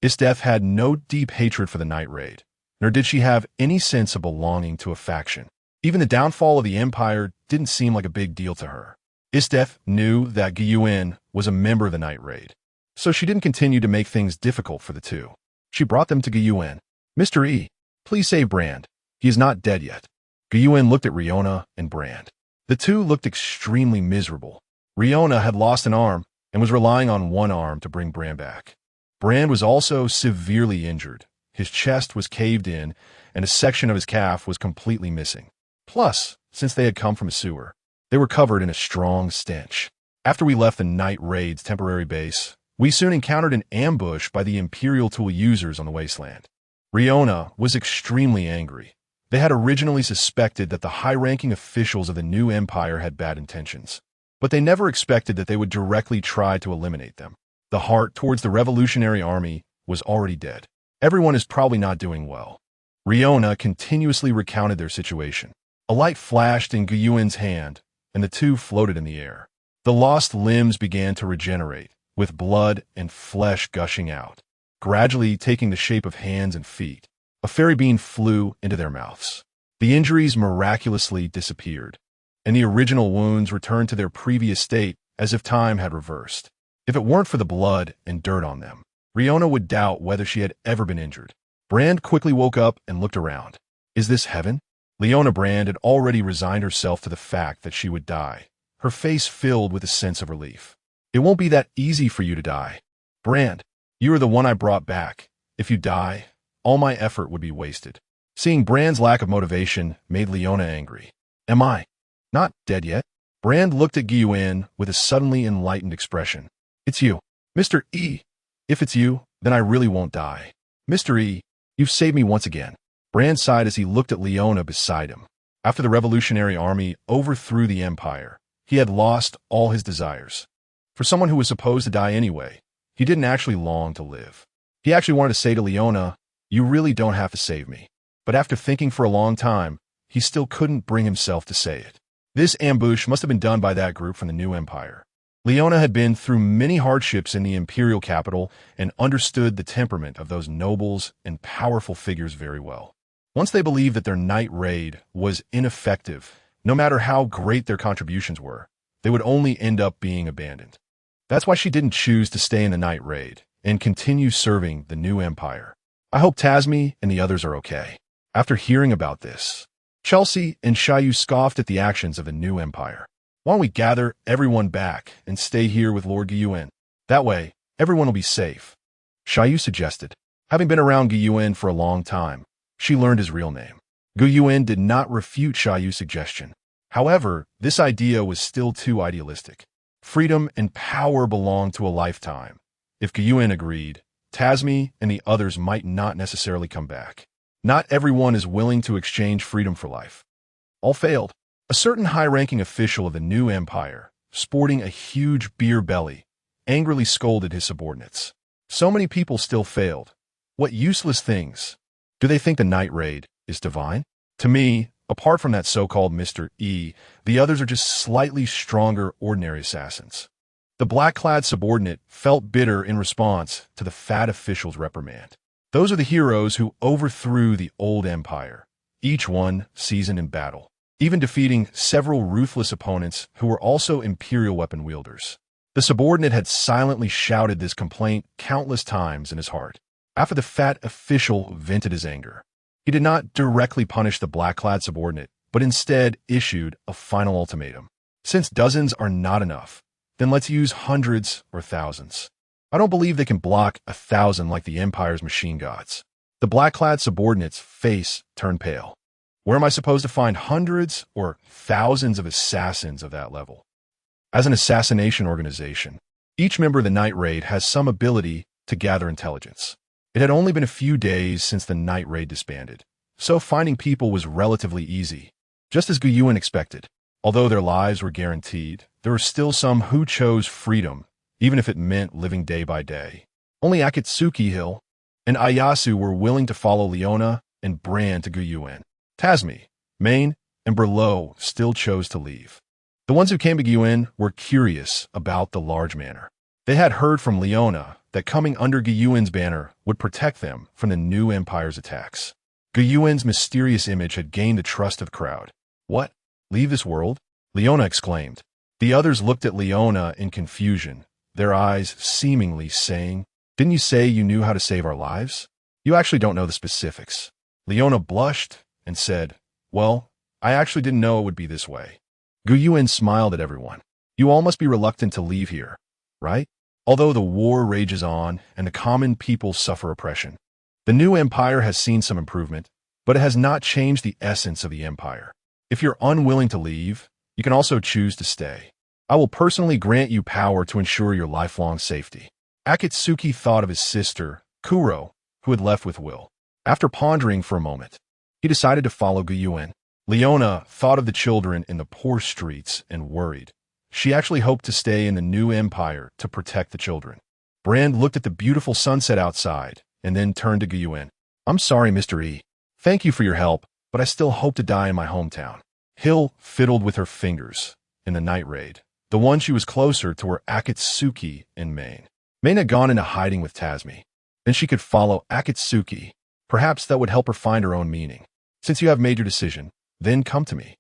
Isdeth had no deep hatred for the night raid, nor did she have any sense of belonging to a faction. Even the downfall of the empire didn't seem like a big deal to her. Isdeth knew that Yuan was a member of the night raid, so she didn't continue to make things difficult for the two. She brought them to Yuan. Mr. E, please save Brand. He is not dead yet. Yuan looked at Riona and Brand. The two looked extremely miserable. Riona had lost an arm and was relying on one arm to bring Brand back. Brand was also severely injured. His chest was caved in, and a section of his calf was completely missing. Plus, since they had come from a sewer, they were covered in a strong stench. After we left the night raid's temporary base, we soon encountered an ambush by the Imperial tool users on the wasteland. Riona was extremely angry. They had originally suspected that the high-ranking officials of the new empire had bad intentions, but they never expected that they would directly try to eliminate them. The heart towards the revolutionary army was already dead. Everyone is probably not doing well. Riona continuously recounted their situation. A light flashed in Yuan's hand, and the two floated in the air. The lost limbs began to regenerate, with blood and flesh gushing out, gradually taking the shape of hands and feet. A fairy bean flew into their mouths. The injuries miraculously disappeared, and the original wounds returned to their previous state as if time had reversed. If it weren't for the blood and dirt on them, Riona would doubt whether she had ever been injured. Brand quickly woke up and looked around. Is this heaven? Leona Brand had already resigned herself to the fact that she would die, her face filled with a sense of relief. It won't be that easy for you to die. Brand, you are the one I brought back. If you die, all my effort would be wasted. Seeing Brand's lack of motivation made Leona angry. Am I not dead yet? Brand looked at Yuan with a suddenly enlightened expression. It's you, Mr. E. If it's you, then I really won't die. Mr. E, you've saved me once again. Brand sighed as he looked at Leona beside him. After the revolutionary army overthrew the empire, he had lost all his desires. For someone who was supposed to die anyway, he didn't actually long to live. He actually wanted to say to Leona, You really don't have to save me. But after thinking for a long time, he still couldn't bring himself to say it. This ambush must have been done by that group from the new empire. Leona had been through many hardships in the imperial capital and understood the temperament of those nobles and powerful figures very well. Once they believed that their night raid was ineffective, no matter how great their contributions were, they would only end up being abandoned. That's why she didn't choose to stay in the night raid and continue serving the new empire. I hope Tasmi and the others are okay. After hearing about this, Chelsea and Xiaoyu scoffed at the actions of the new empire. Why don't we gather everyone back and stay here with Lord Yuan? That way, everyone will be safe. Xiaoyu suggested. Having been around Yuan for a long time, she learned his real name. Yuan did not refute Xiaoyu's suggestion. However, this idea was still too idealistic. Freedom and power belonged to a lifetime. If Yuan agreed, Tasmi and the others might not necessarily come back. Not everyone is willing to exchange freedom for life. All failed. A certain high-ranking official of the new empire, sporting a huge beer belly, angrily scolded his subordinates. So many people still failed. What useless things. Do they think the night raid is divine? To me, apart from that so-called Mr. E, the others are just slightly stronger ordinary assassins. The black-clad subordinate felt bitter in response to the fat official's reprimand. Those are the heroes who overthrew the old empire, each one seasoned in battle, even defeating several ruthless opponents who were also imperial weapon wielders. The subordinate had silently shouted this complaint countless times in his heart. After the fat official vented his anger, he did not directly punish the black-clad subordinate, but instead issued a final ultimatum. Since dozens are not enough, then let's use hundreds or thousands. I don't believe they can block 1,000 like the Empire's machine gods. The black-clad subordinate's face turned pale. Where am I supposed to find hundreds or thousands of assassins of that level? As an assassination organization, each member of the Night Raid has some ability to gather intelligence. It had only been a few days since the Night Raid disbanded, so finding people was relatively easy, just as Yuan expected. Although their lives were guaranteed, there were still some who chose freedom, even if it meant living day by day. Only Akatsuki Hill and Ayasu were willing to follow Leona and Bran to Yuan. Tasmi, Maine, and Berlo still chose to leave. The ones who came to Yuan were curious about the large manor. They had heard from Leona that coming under Yuan's banner would protect them from the new empire's attacks. Yuan's mysterious image had gained the trust of the crowd. What? Leave this world? Leona exclaimed. The others looked at Leona in confusion, their eyes seemingly saying, "Didn't you say you knew how to save our lives? You actually don't know the specifics." Leona blushed and said, "Well, I actually didn't know it would be this way." Yuan smiled at everyone. "You all must be reluctant to leave here, right? Although the war rages on and the common people suffer oppression. The new empire has seen some improvement, but it has not changed the essence of the empire. If you're unwilling to leave, you can also choose to stay. I will personally grant you power to ensure your lifelong safety." Akatsuki thought of his sister, Kuro, who had left with Will. After pondering for a moment, he decided to follow Yuan. Leona thought of the children in the poor streets and worried. She actually hoped to stay in the new empire to protect the children. Brand looked at the beautiful sunset outside and then turned to Yuan. "I'm sorry, Mr. E. Thank you for your help, but I still hope to die in my hometown." Hill fiddled with her fingers in the night raid. The one she was closer to were Akatsuki and Maine. Maine had gone into hiding with Tasmi. Then she could follow Akatsuki. Perhaps that would help her find her own meaning. "Since you have made your decision, then come to me."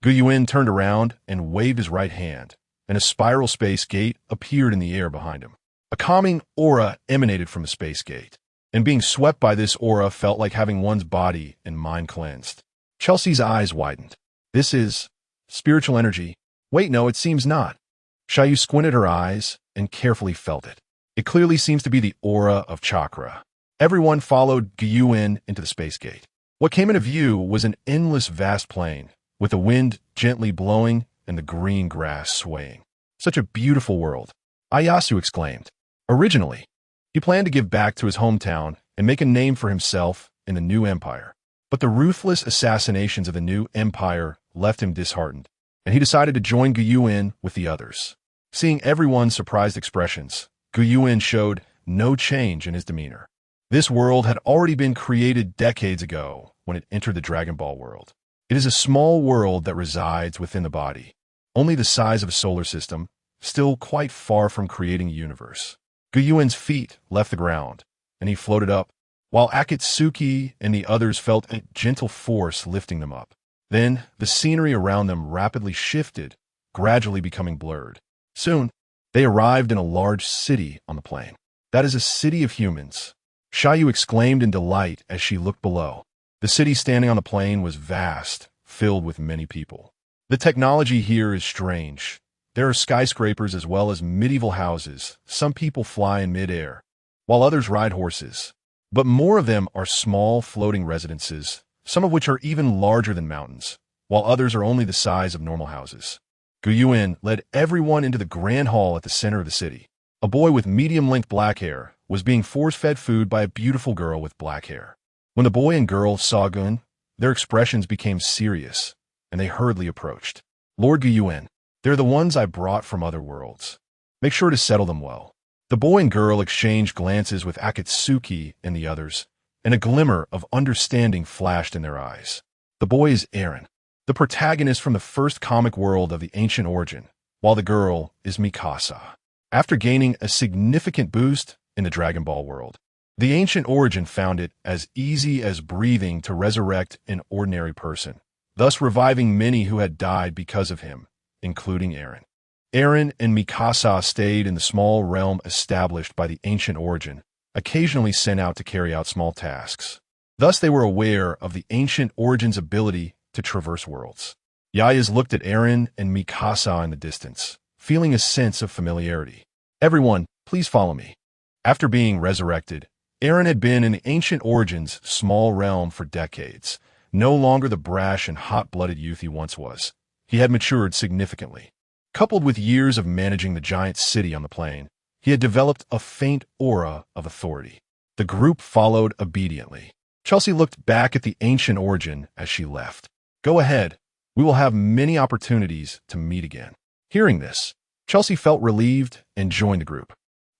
Yuan turned around and waved his right hand, and a spiral space gate appeared in the air behind him. A calming aura emanated from the space gate, and being swept by this aura felt like having one's body and mind cleansed. Chelsea's eyes widened. "This is spiritual energy. Wait, no, it seems not." Xiaoyu squinted her eyes and carefully felt it. It clearly seems to be the aura of chakra. Everyone followed Yuan into the space gate. What came into view was an endless vast plain, with the wind gently blowing and the green grass swaying. "Such a beautiful world," Ayasu exclaimed. Originally, he planned to give back to his hometown and make a name for himself in the new empire. But the ruthless assassinations of the new empire left him disheartened, and he decided to join Yuan with the others. Seeing everyone's surprised expressions, Yuan showed no change in his demeanor. This world had already been created decades ago when it entered the Dragon Ball world. It is a small world that resides within the body, only the size of a solar system, still quite far from creating a universe. Yuan's feet left the ground, and he floated up, while Akatsuki and the others felt a gentle force lifting them up. Then, the scenery around them rapidly shifted, gradually becoming blurred. Soon, they arrived in a large city on the plain. That is a city of humans. Xiaoyu exclaimed in delight as she looked below. The city standing on the plain was vast, filled with many people. The technology here is strange. There are skyscrapers as well as medieval houses. Some people fly in mid-air, while others ride horses. But more of them are small, floating residences, some of which are even larger than mountains, while others are only the size of normal houses. Yuan led everyone into the grand hall at the center of the city. A boy with medium-length black hair was being force-fed food by a beautiful girl with black hair. When the boy and girl saw Yuan, their expressions became serious, and they hurriedly approached. Lord Yuan, they're the ones I brought from other worlds. Make sure to settle them well. The boy and girl exchanged glances with Akatsuki and the others, and a glimmer of understanding flashed in their eyes. The boy is Eren, the protagonist from the first comic world of the ancient origin, while the girl is Mikasa. After gaining a significant boost in the Dragon Ball world, the ancient origin found it as easy as breathing to resurrect an ordinary person, thus reviving many who had died because of him, including Eren. Eren and Mikasa stayed in the small realm established by the ancient origin, occasionally sent out to carry out small tasks. Thus they were aware of the ancient origin's ability to traverse worlds. Yayas looked at Eren and Mikasa in the distance, feeling a sense of familiarity. Everyone, please follow me. After being resurrected, Eren had been in the ancient origin's small realm for decades, no longer the brash and hot-blooded youth he once was. He had matured significantly. Coupled with years of managing the giant city on the plain, he had developed a faint aura of authority. The group followed obediently. Chelsea looked back at the ancient origin as she left. Go ahead. We will have many opportunities to meet again. Hearing this, Chelsea felt relieved and joined the group.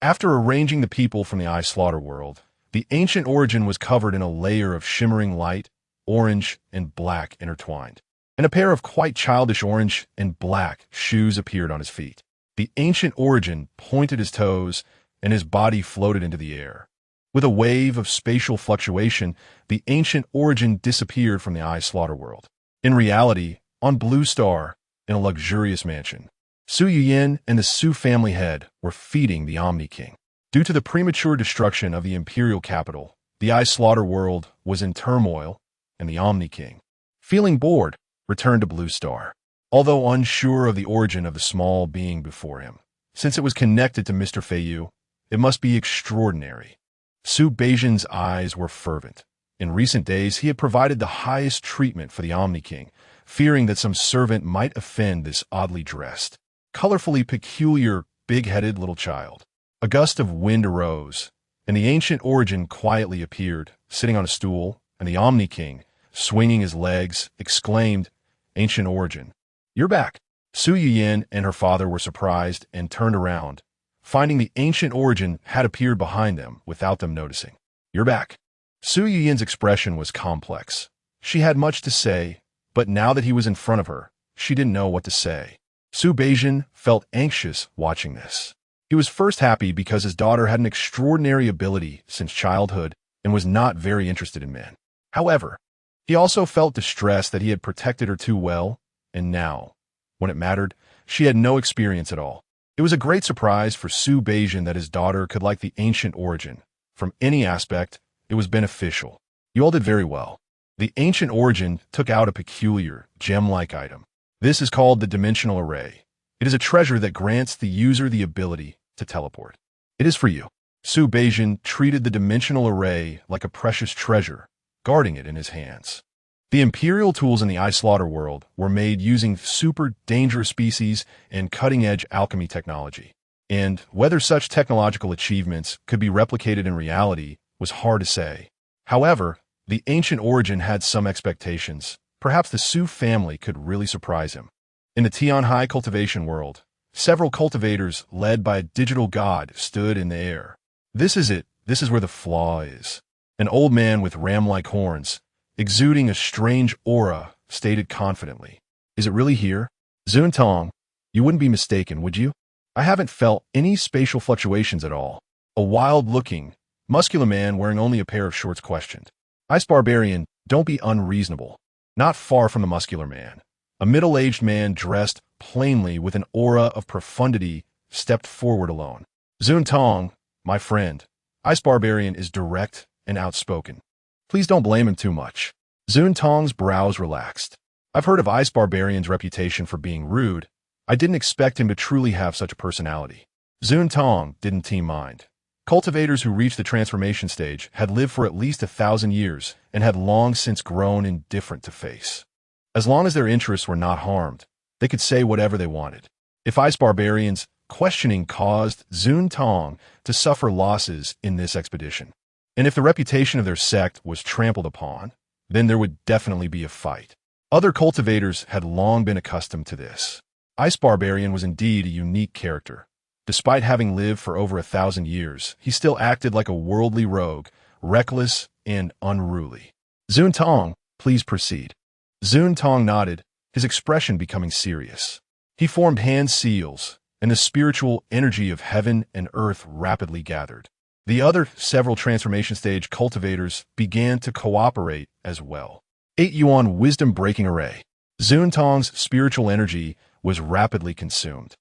After arranging the people from the Eye Slaughter world, the ancient origin was covered in a layer of shimmering light, orange and black intertwined, and a pair of quite childish orange and black shoes appeared on his feet. The ancient origin pointed his toes, and his body floated into the air. With a wave of spatial fluctuation, the ancient origin disappeared from the Eye Slaughter world. In reality, on Blue Star, in a luxurious mansion, Su Yuyin and the Su family head were feeding the Omni King. Due to the premature destruction of the imperial capital, the Eye Slaughter world was in turmoil, and the Omni King, feeling bored, returned to Blue Star. Although unsure of the origin of the small being before him, since it was connected to Mr. Feiyu, it must be extraordinary. Su Beijian's eyes were fervent. In recent days, he had provided the highest treatment for the Omni King, fearing that some servant might offend this oddly dressed, colorfully peculiar, big-headed little child. A gust of wind arose, and the ancient origin quietly appeared, sitting on a stool, and the Omni King, swinging his legs, exclaimed, "Ancient origin, you're back." Su Yuyin and her father were surprised and turned around, finding the ancient origin had appeared behind them without them noticing. "You're back." Su Yuyin's expression was complex. She had much to say, but now that he was in front of her, she didn't know what to say. Su Beijian felt anxious watching this. He was first happy because his daughter had an extraordinary ability since childhood and was not very interested in men. However, he also felt distressed that he had protected her too well, and now, when it mattered, she had no experience at all. It was a great surprise for Su Beijian that his daughter could like the ancient origin. From any aspect, it was beneficial. You all did very well. The ancient origin took out a peculiar, gem-like item. This is called the dimensional array. It is a treasure that grants the user the ability to teleport. It is for you. Su Beijian treated the dimensional array like a precious treasure, guarding it in his hands. The imperial tools in the Eye Slaughter world were made using super dangerous species and cutting-edge alchemy technology. And whether such technological achievements could be replicated in reality was hard to say. However, the ancient origin had some expectations. Perhaps the Su family could really surprise him. In the Tianhai cultivation world, several cultivators led by a digital god stood in the air. This is it, this is where the flaw is. An old man with ram-like horns, exuding a strange aura, stated confidently. Is it really here? Zuntong, you wouldn't be mistaken, would you? I haven't felt any spatial fluctuations at all. A wild-looking, muscular man wearing only a pair of shorts questioned. Ice Barbarian, don't be unreasonable. Not far from the muscular man, a middle-aged man dressed plainly with an aura of profundity stepped forward alone. Zuntong, my friend, Ice Barbarian is direct and outspoken. Please don't blame him too much. Zuntong's brows relaxed. I've heard of Ice Barbarian's reputation for being rude. I didn't expect him to truly have such a personality. Zuntong didn't mind. Cultivators who reached the transformation stage had lived for at least 1,000 years and had long since grown indifferent to face. As long as their interests were not harmed, they could say whatever they wanted. If Ice Barbarians' questioning caused Zuntong to suffer losses in this expedition, and if the reputation of their sect was trampled upon, then there would definitely be a fight. Other cultivators had long been accustomed to this. Ice Barbarian was indeed a unique character. Despite having lived for over 1,000 years, he still acted like a worldly rogue, reckless and unruly. Zuntong, please proceed. Zuntong nodded, his expression becoming serious. He formed hand seals, and the spiritual energy of heaven and earth rapidly gathered. The other several transformation stage cultivators began to cooperate as well. 8 Yuan wisdom-breaking array. Zuntong's spiritual energy was rapidly consumed,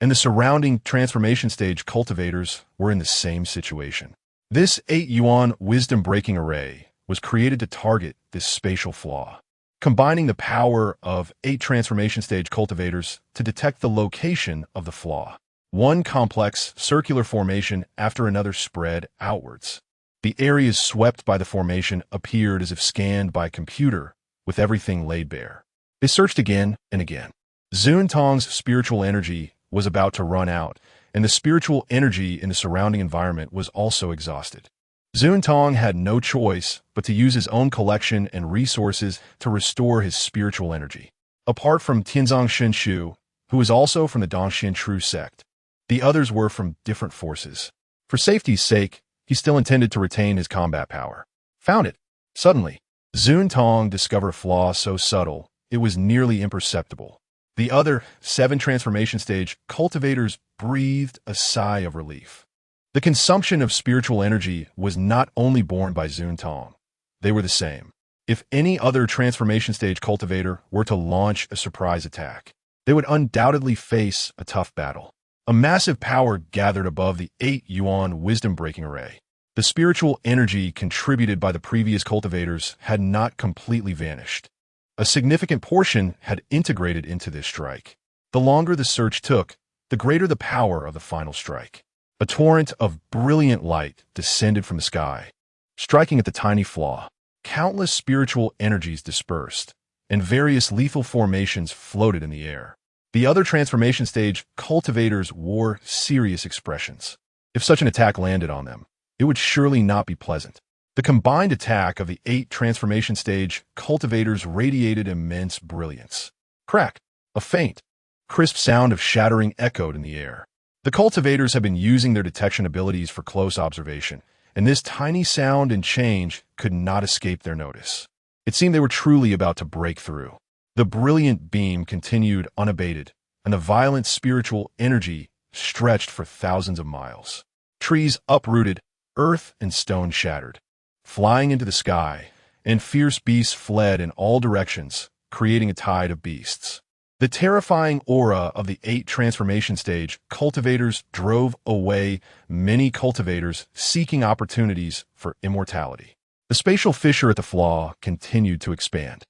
and the surrounding transformation stage cultivators were in the same situation. This 8 Yuan wisdom-breaking array was created to target this spatial flaw, combining the power of 8 transformation stage cultivators to detect the location of the flaw. One complex circular formation after another spread outwards. The areas swept by the formation appeared as if scanned by a computer, with everything laid bare. They searched again and again. Zuntong's spiritual energy was about to run out, and the spiritual energy in the surrounding environment was also exhausted. Zuntong had no choice but to use his own collection and resources to restore his spiritual energy. Apart from Tianzong Shinshu, who was also from the Dongxian True sect, the others were from different forces. For safety's sake, he still intended to retain his combat power. Found it. Suddenly, Zuntong discovered a flaw so subtle, it was nearly imperceptible. The other 7 transformation stage cultivators breathed a sigh of relief. The consumption of spiritual energy was not only borne by Zuntong. They were the same. If any other transformation stage cultivator were to launch a surprise attack, they would undoubtedly face a tough battle. A massive power gathered above the 8 Yuan wisdom-breaking array. The spiritual energy contributed by the previous cultivators had not completely vanished. A significant portion had integrated into this strike. The longer the search took, the greater the power of the final strike. A torrent of brilliant light descended from the sky, striking at the tiny flaw. Countless spiritual energies dispersed, and various lethal formations floated in the air. The other transformation stage cultivators wore serious expressions. If such an attack landed on them, it would surely not be pleasant. The combined attack of the 8 transformation stage cultivators radiated immense brilliance. Crack! A faint, crisp sound of shattering echoed in the air. The cultivators had been using their detection abilities for close observation, and this tiny sound and change could not escape their notice. It seemed they were truly about to break through. The brilliant beam continued unabated, and the violent spiritual energy stretched for thousands of miles. Trees uprooted, earth and stone shattered, flying into the sky, and fierce beasts fled in all directions, creating a tide of beasts. The terrifying aura of the 8 transformation stage cultivators drove away many cultivators seeking opportunities for immortality. The spatial fissure at the flaw continued to expand.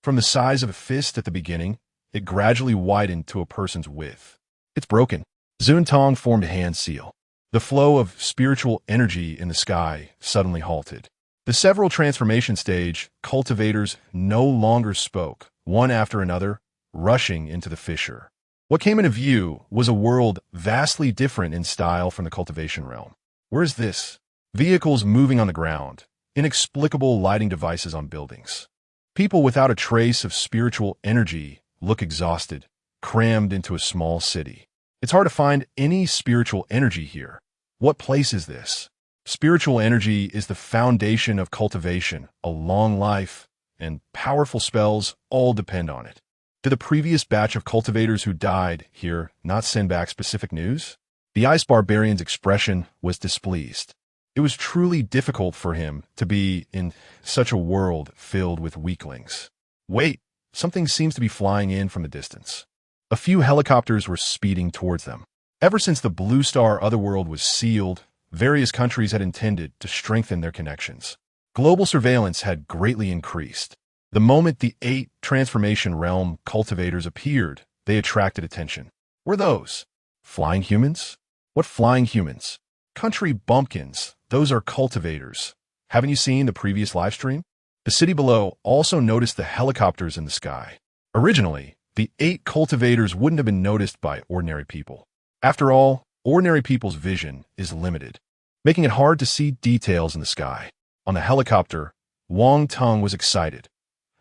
From the size of a fist at the beginning, it gradually widened to a person's width. It's broken. Zuntong formed a hand seal. The flow of spiritual energy in the sky suddenly halted. The several transformation stage cultivators no longer spoke, one after another, rushing into the fissure. What came into view was a world vastly different in style from the cultivation realm. Where is this? Vehicles moving on the ground, inexplicable lighting devices on buildings. People without a trace of spiritual energy look exhausted, crammed into a small city. It's hard to find any spiritual energy here. What place is this? Spiritual energy is the foundation of cultivation. A long life and powerful spells all depend on it. Did the previous batch of cultivators who died here not send back specific news? The ice barbarian's expression was displeased. It was truly difficult for him to be in such a world filled with weaklings. Wait, something seems to be flying in from the distance. A few helicopters were speeding towards them. Ever since the Blue Star Otherworld was sealed, various countries had intended to strengthen their connections. Global surveillance had greatly increased. The moment the 8 Transformation Realm cultivators appeared, they attracted attention. Were those flying humans? What flying humans? Country bumpkins, those are cultivators. Haven't you seen the previous livestream? The city below also noticed the helicopters in the sky. Originally, the 8 cultivators wouldn't have been noticed by ordinary people. After all, ordinary people's vision is limited, making it hard to see details in the sky. On the helicopter, Wang Tung was excited.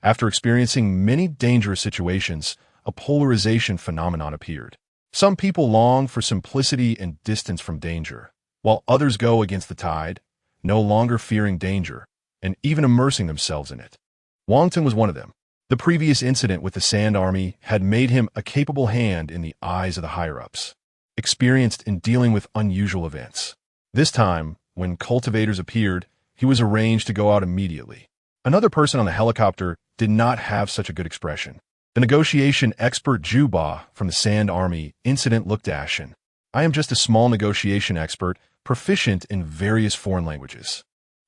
After experiencing many dangerous situations, a polarization phenomenon appeared. Some people long for simplicity and distance from danger, while others go against the tide, no longer fearing danger, and even immersing themselves in it. Wang Tung was one of them. The previous incident with the Sand Army had made him a capable hand in the eyes of the higher-ups, experienced in dealing with unusual events. This time, when cultivators appeared, he was arranged to go out immediately. Another person on the helicopter did not have such a good expression. The negotiation expert Juba from the Sand Army incident looked ashen. I am just a small negotiation expert, proficient in various foreign languages.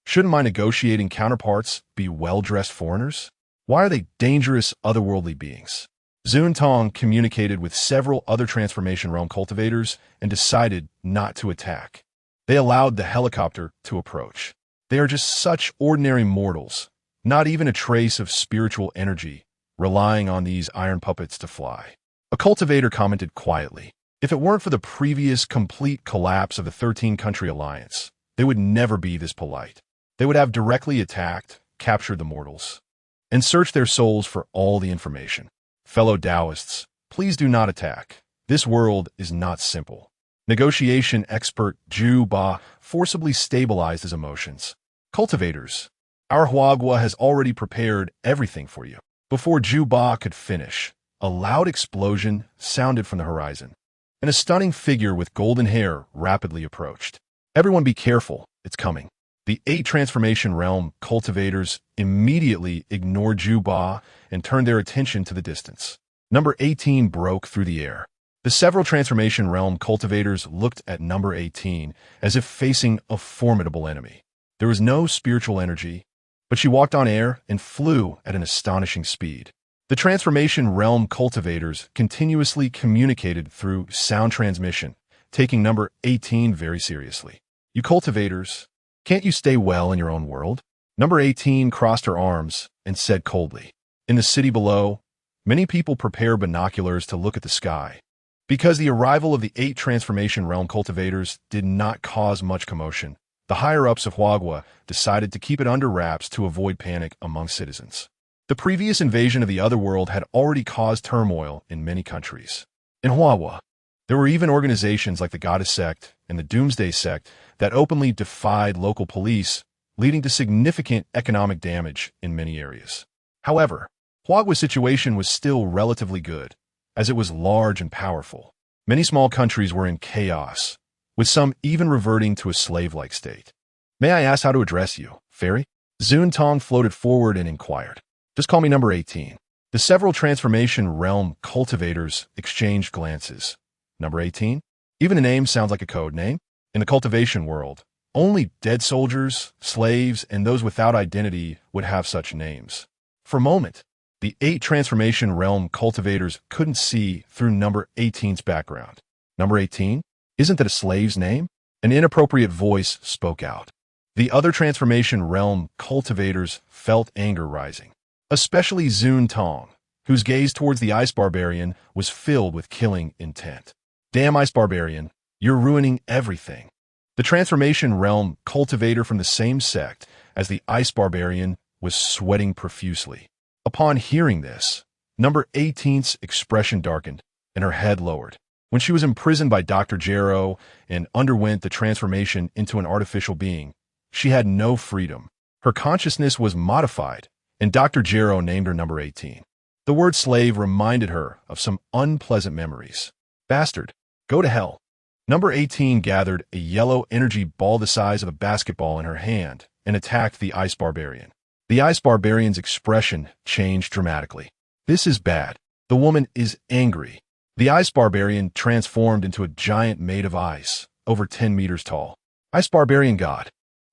Shouldn't my negotiating counterparts be well-dressed foreigners? Why are they dangerous, otherworldly beings? Zuntong communicated with several other Transformation Realm cultivators and decided not to attack. They allowed the helicopter to approach. They are just such ordinary mortals, not even a trace of spiritual energy, relying on these iron puppets to fly. A cultivator commented quietly, if it weren't for the previous complete collapse of the 13-country alliance, they would never be this polite. They would have directly attacked, captured the mortals, and searched their souls for all the information. Fellow Taoists, please do not attack. This world is not simple. Negotiation expert Ju Ba forcibly stabilized his emotions. Cultivators, our Huagua has already prepared everything for you. Before Ju Ba could finish, a loud explosion sounded from the horizon, and a stunning figure with golden hair rapidly approached. Everyone be careful, it's coming. The 8 Transformation Realm cultivators immediately ignored Ju Ba and turned their attention to the distance. Number 18 broke through the air. The several Transformation Realm cultivators looked at number 18 as if facing a formidable enemy. There was no spiritual energy, but she walked on air and flew at an astonishing speed. The Transformation Realm cultivators continuously communicated through sound transmission, taking number 18 very seriously. You cultivators, can't you stay well in your own world? Number 18 crossed her arms and said coldly. In the city below, many people prepare binoculars to look at the sky. Because the arrival of the 8 Transformation Realm cultivators did not cause much commotion, the higher-ups of Huagua decided to keep it under wraps to avoid panic among citizens. The previous invasion of the Otherworld had already caused turmoil in many countries. In Huagua, there were even organizations like the Goddess Sect and the Doomsday Sect that openly defied local police, leading to significant economic damage in many areas. However, Huagua's situation was still relatively good, as it was large and powerful. Many small countries were in chaos, with some even reverting to a slave-like state. May I ask how to address you, Fairy? Zuntong floated forward and inquired. Just call me number 18. The several Transformation Realm cultivators exchanged glances. Number 18? Even the name sounds like a code name. In the cultivation world, only dead soldiers, slaves, and those without identity would have such names. For a moment, the 8 Transformation Realm cultivators couldn't see through number 18's background. Number 18? Isn't that a slave's name? An inappropriate voice spoke out. The other Transformation Realm cultivators felt anger rising, especially Zuntong, whose gaze towards the Ice Barbarian was filled with killing intent. Damn Ice Barbarian, you're ruining everything. The Transformation Realm cultivator from the same sect as the Ice Barbarian was sweating profusely. Upon hearing this, number 18's expression darkened and her head lowered. When she was imprisoned by Dr. Jero and underwent the transformation into an artificial being, she had no freedom. Her consciousness was modified, and Dr. Jero named her number 18. The word slave reminded her of some unpleasant memories. Bastard, go to hell. Number 18 gathered a yellow energy ball the size of a basketball in her hand and attacked the Ice Barbarian. The Ice Barbarian's expression changed dramatically. This is bad. The woman is angry. The Ice Barbarian transformed into a giant made of ice, over 10 meters tall. Ice Barbarian God.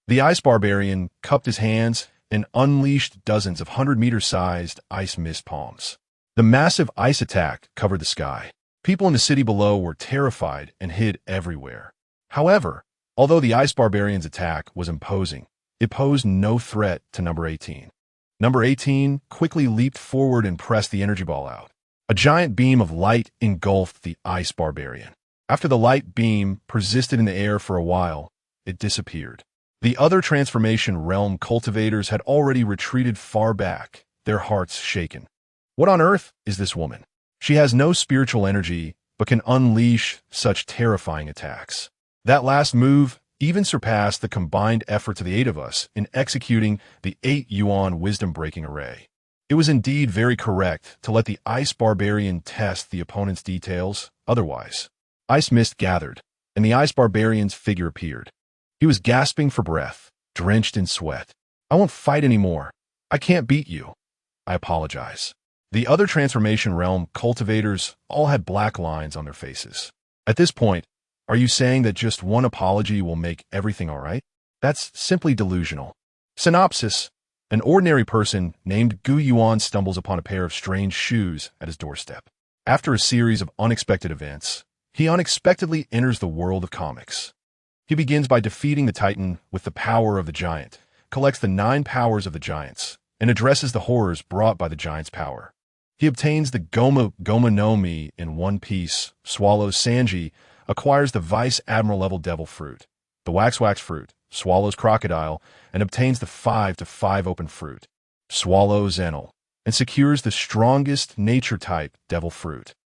The Ice Barbarian cupped his hands and unleashed dozens of 100-meter-sized ice mist palms. The massive ice attack covered the sky. People in the city below were terrified and hid everywhere. However, although the Ice Barbarian's attack was imposing, it posed no threat to number 18. Number 18 quickly leaped forward and pressed the energy ball out. A giant beam of light engulfed the Ice Barbarian. After the light beam persisted in the air for a while, it disappeared. The other transformation realm cultivators had already retreated far back, their hearts shaken. What on earth is this woman? She has no spiritual energy, but can unleash such terrifying attacks. That last move even surpassed the combined efforts of the 8 of us in executing the 8 Yuan wisdom-breaking array. It was indeed very correct to let the Ice Barbarian test the opponent's details, otherwise. Ice mist gathered, and the Ice Barbarian's figure appeared. He was gasping for breath, drenched in sweat. I won't fight anymore. I can't beat you. I apologize. The other transformation realm cultivators all had black lines on their faces. At this point, are you saying that just one apology will make everything all right? That's simply delusional. Synopsis. An ordinary person named Gu Yuan stumbles upon a pair of strange shoes at his doorstep. After a series of unexpected events, he unexpectedly enters the world of comics. He begins by defeating the Titan with the power of the giant, collects the 9 powers of the giants, and addresses the horrors brought by the giant's power. He obtains the Goma no Mi in one piece, swallows Sanji, acquires the Vice Admiral-level devil fruit, the Wax fruit, swallows Crocodile, and obtains the 5/5 open fruit, swallows Enel, and secures the strongest nature-type devil fruit.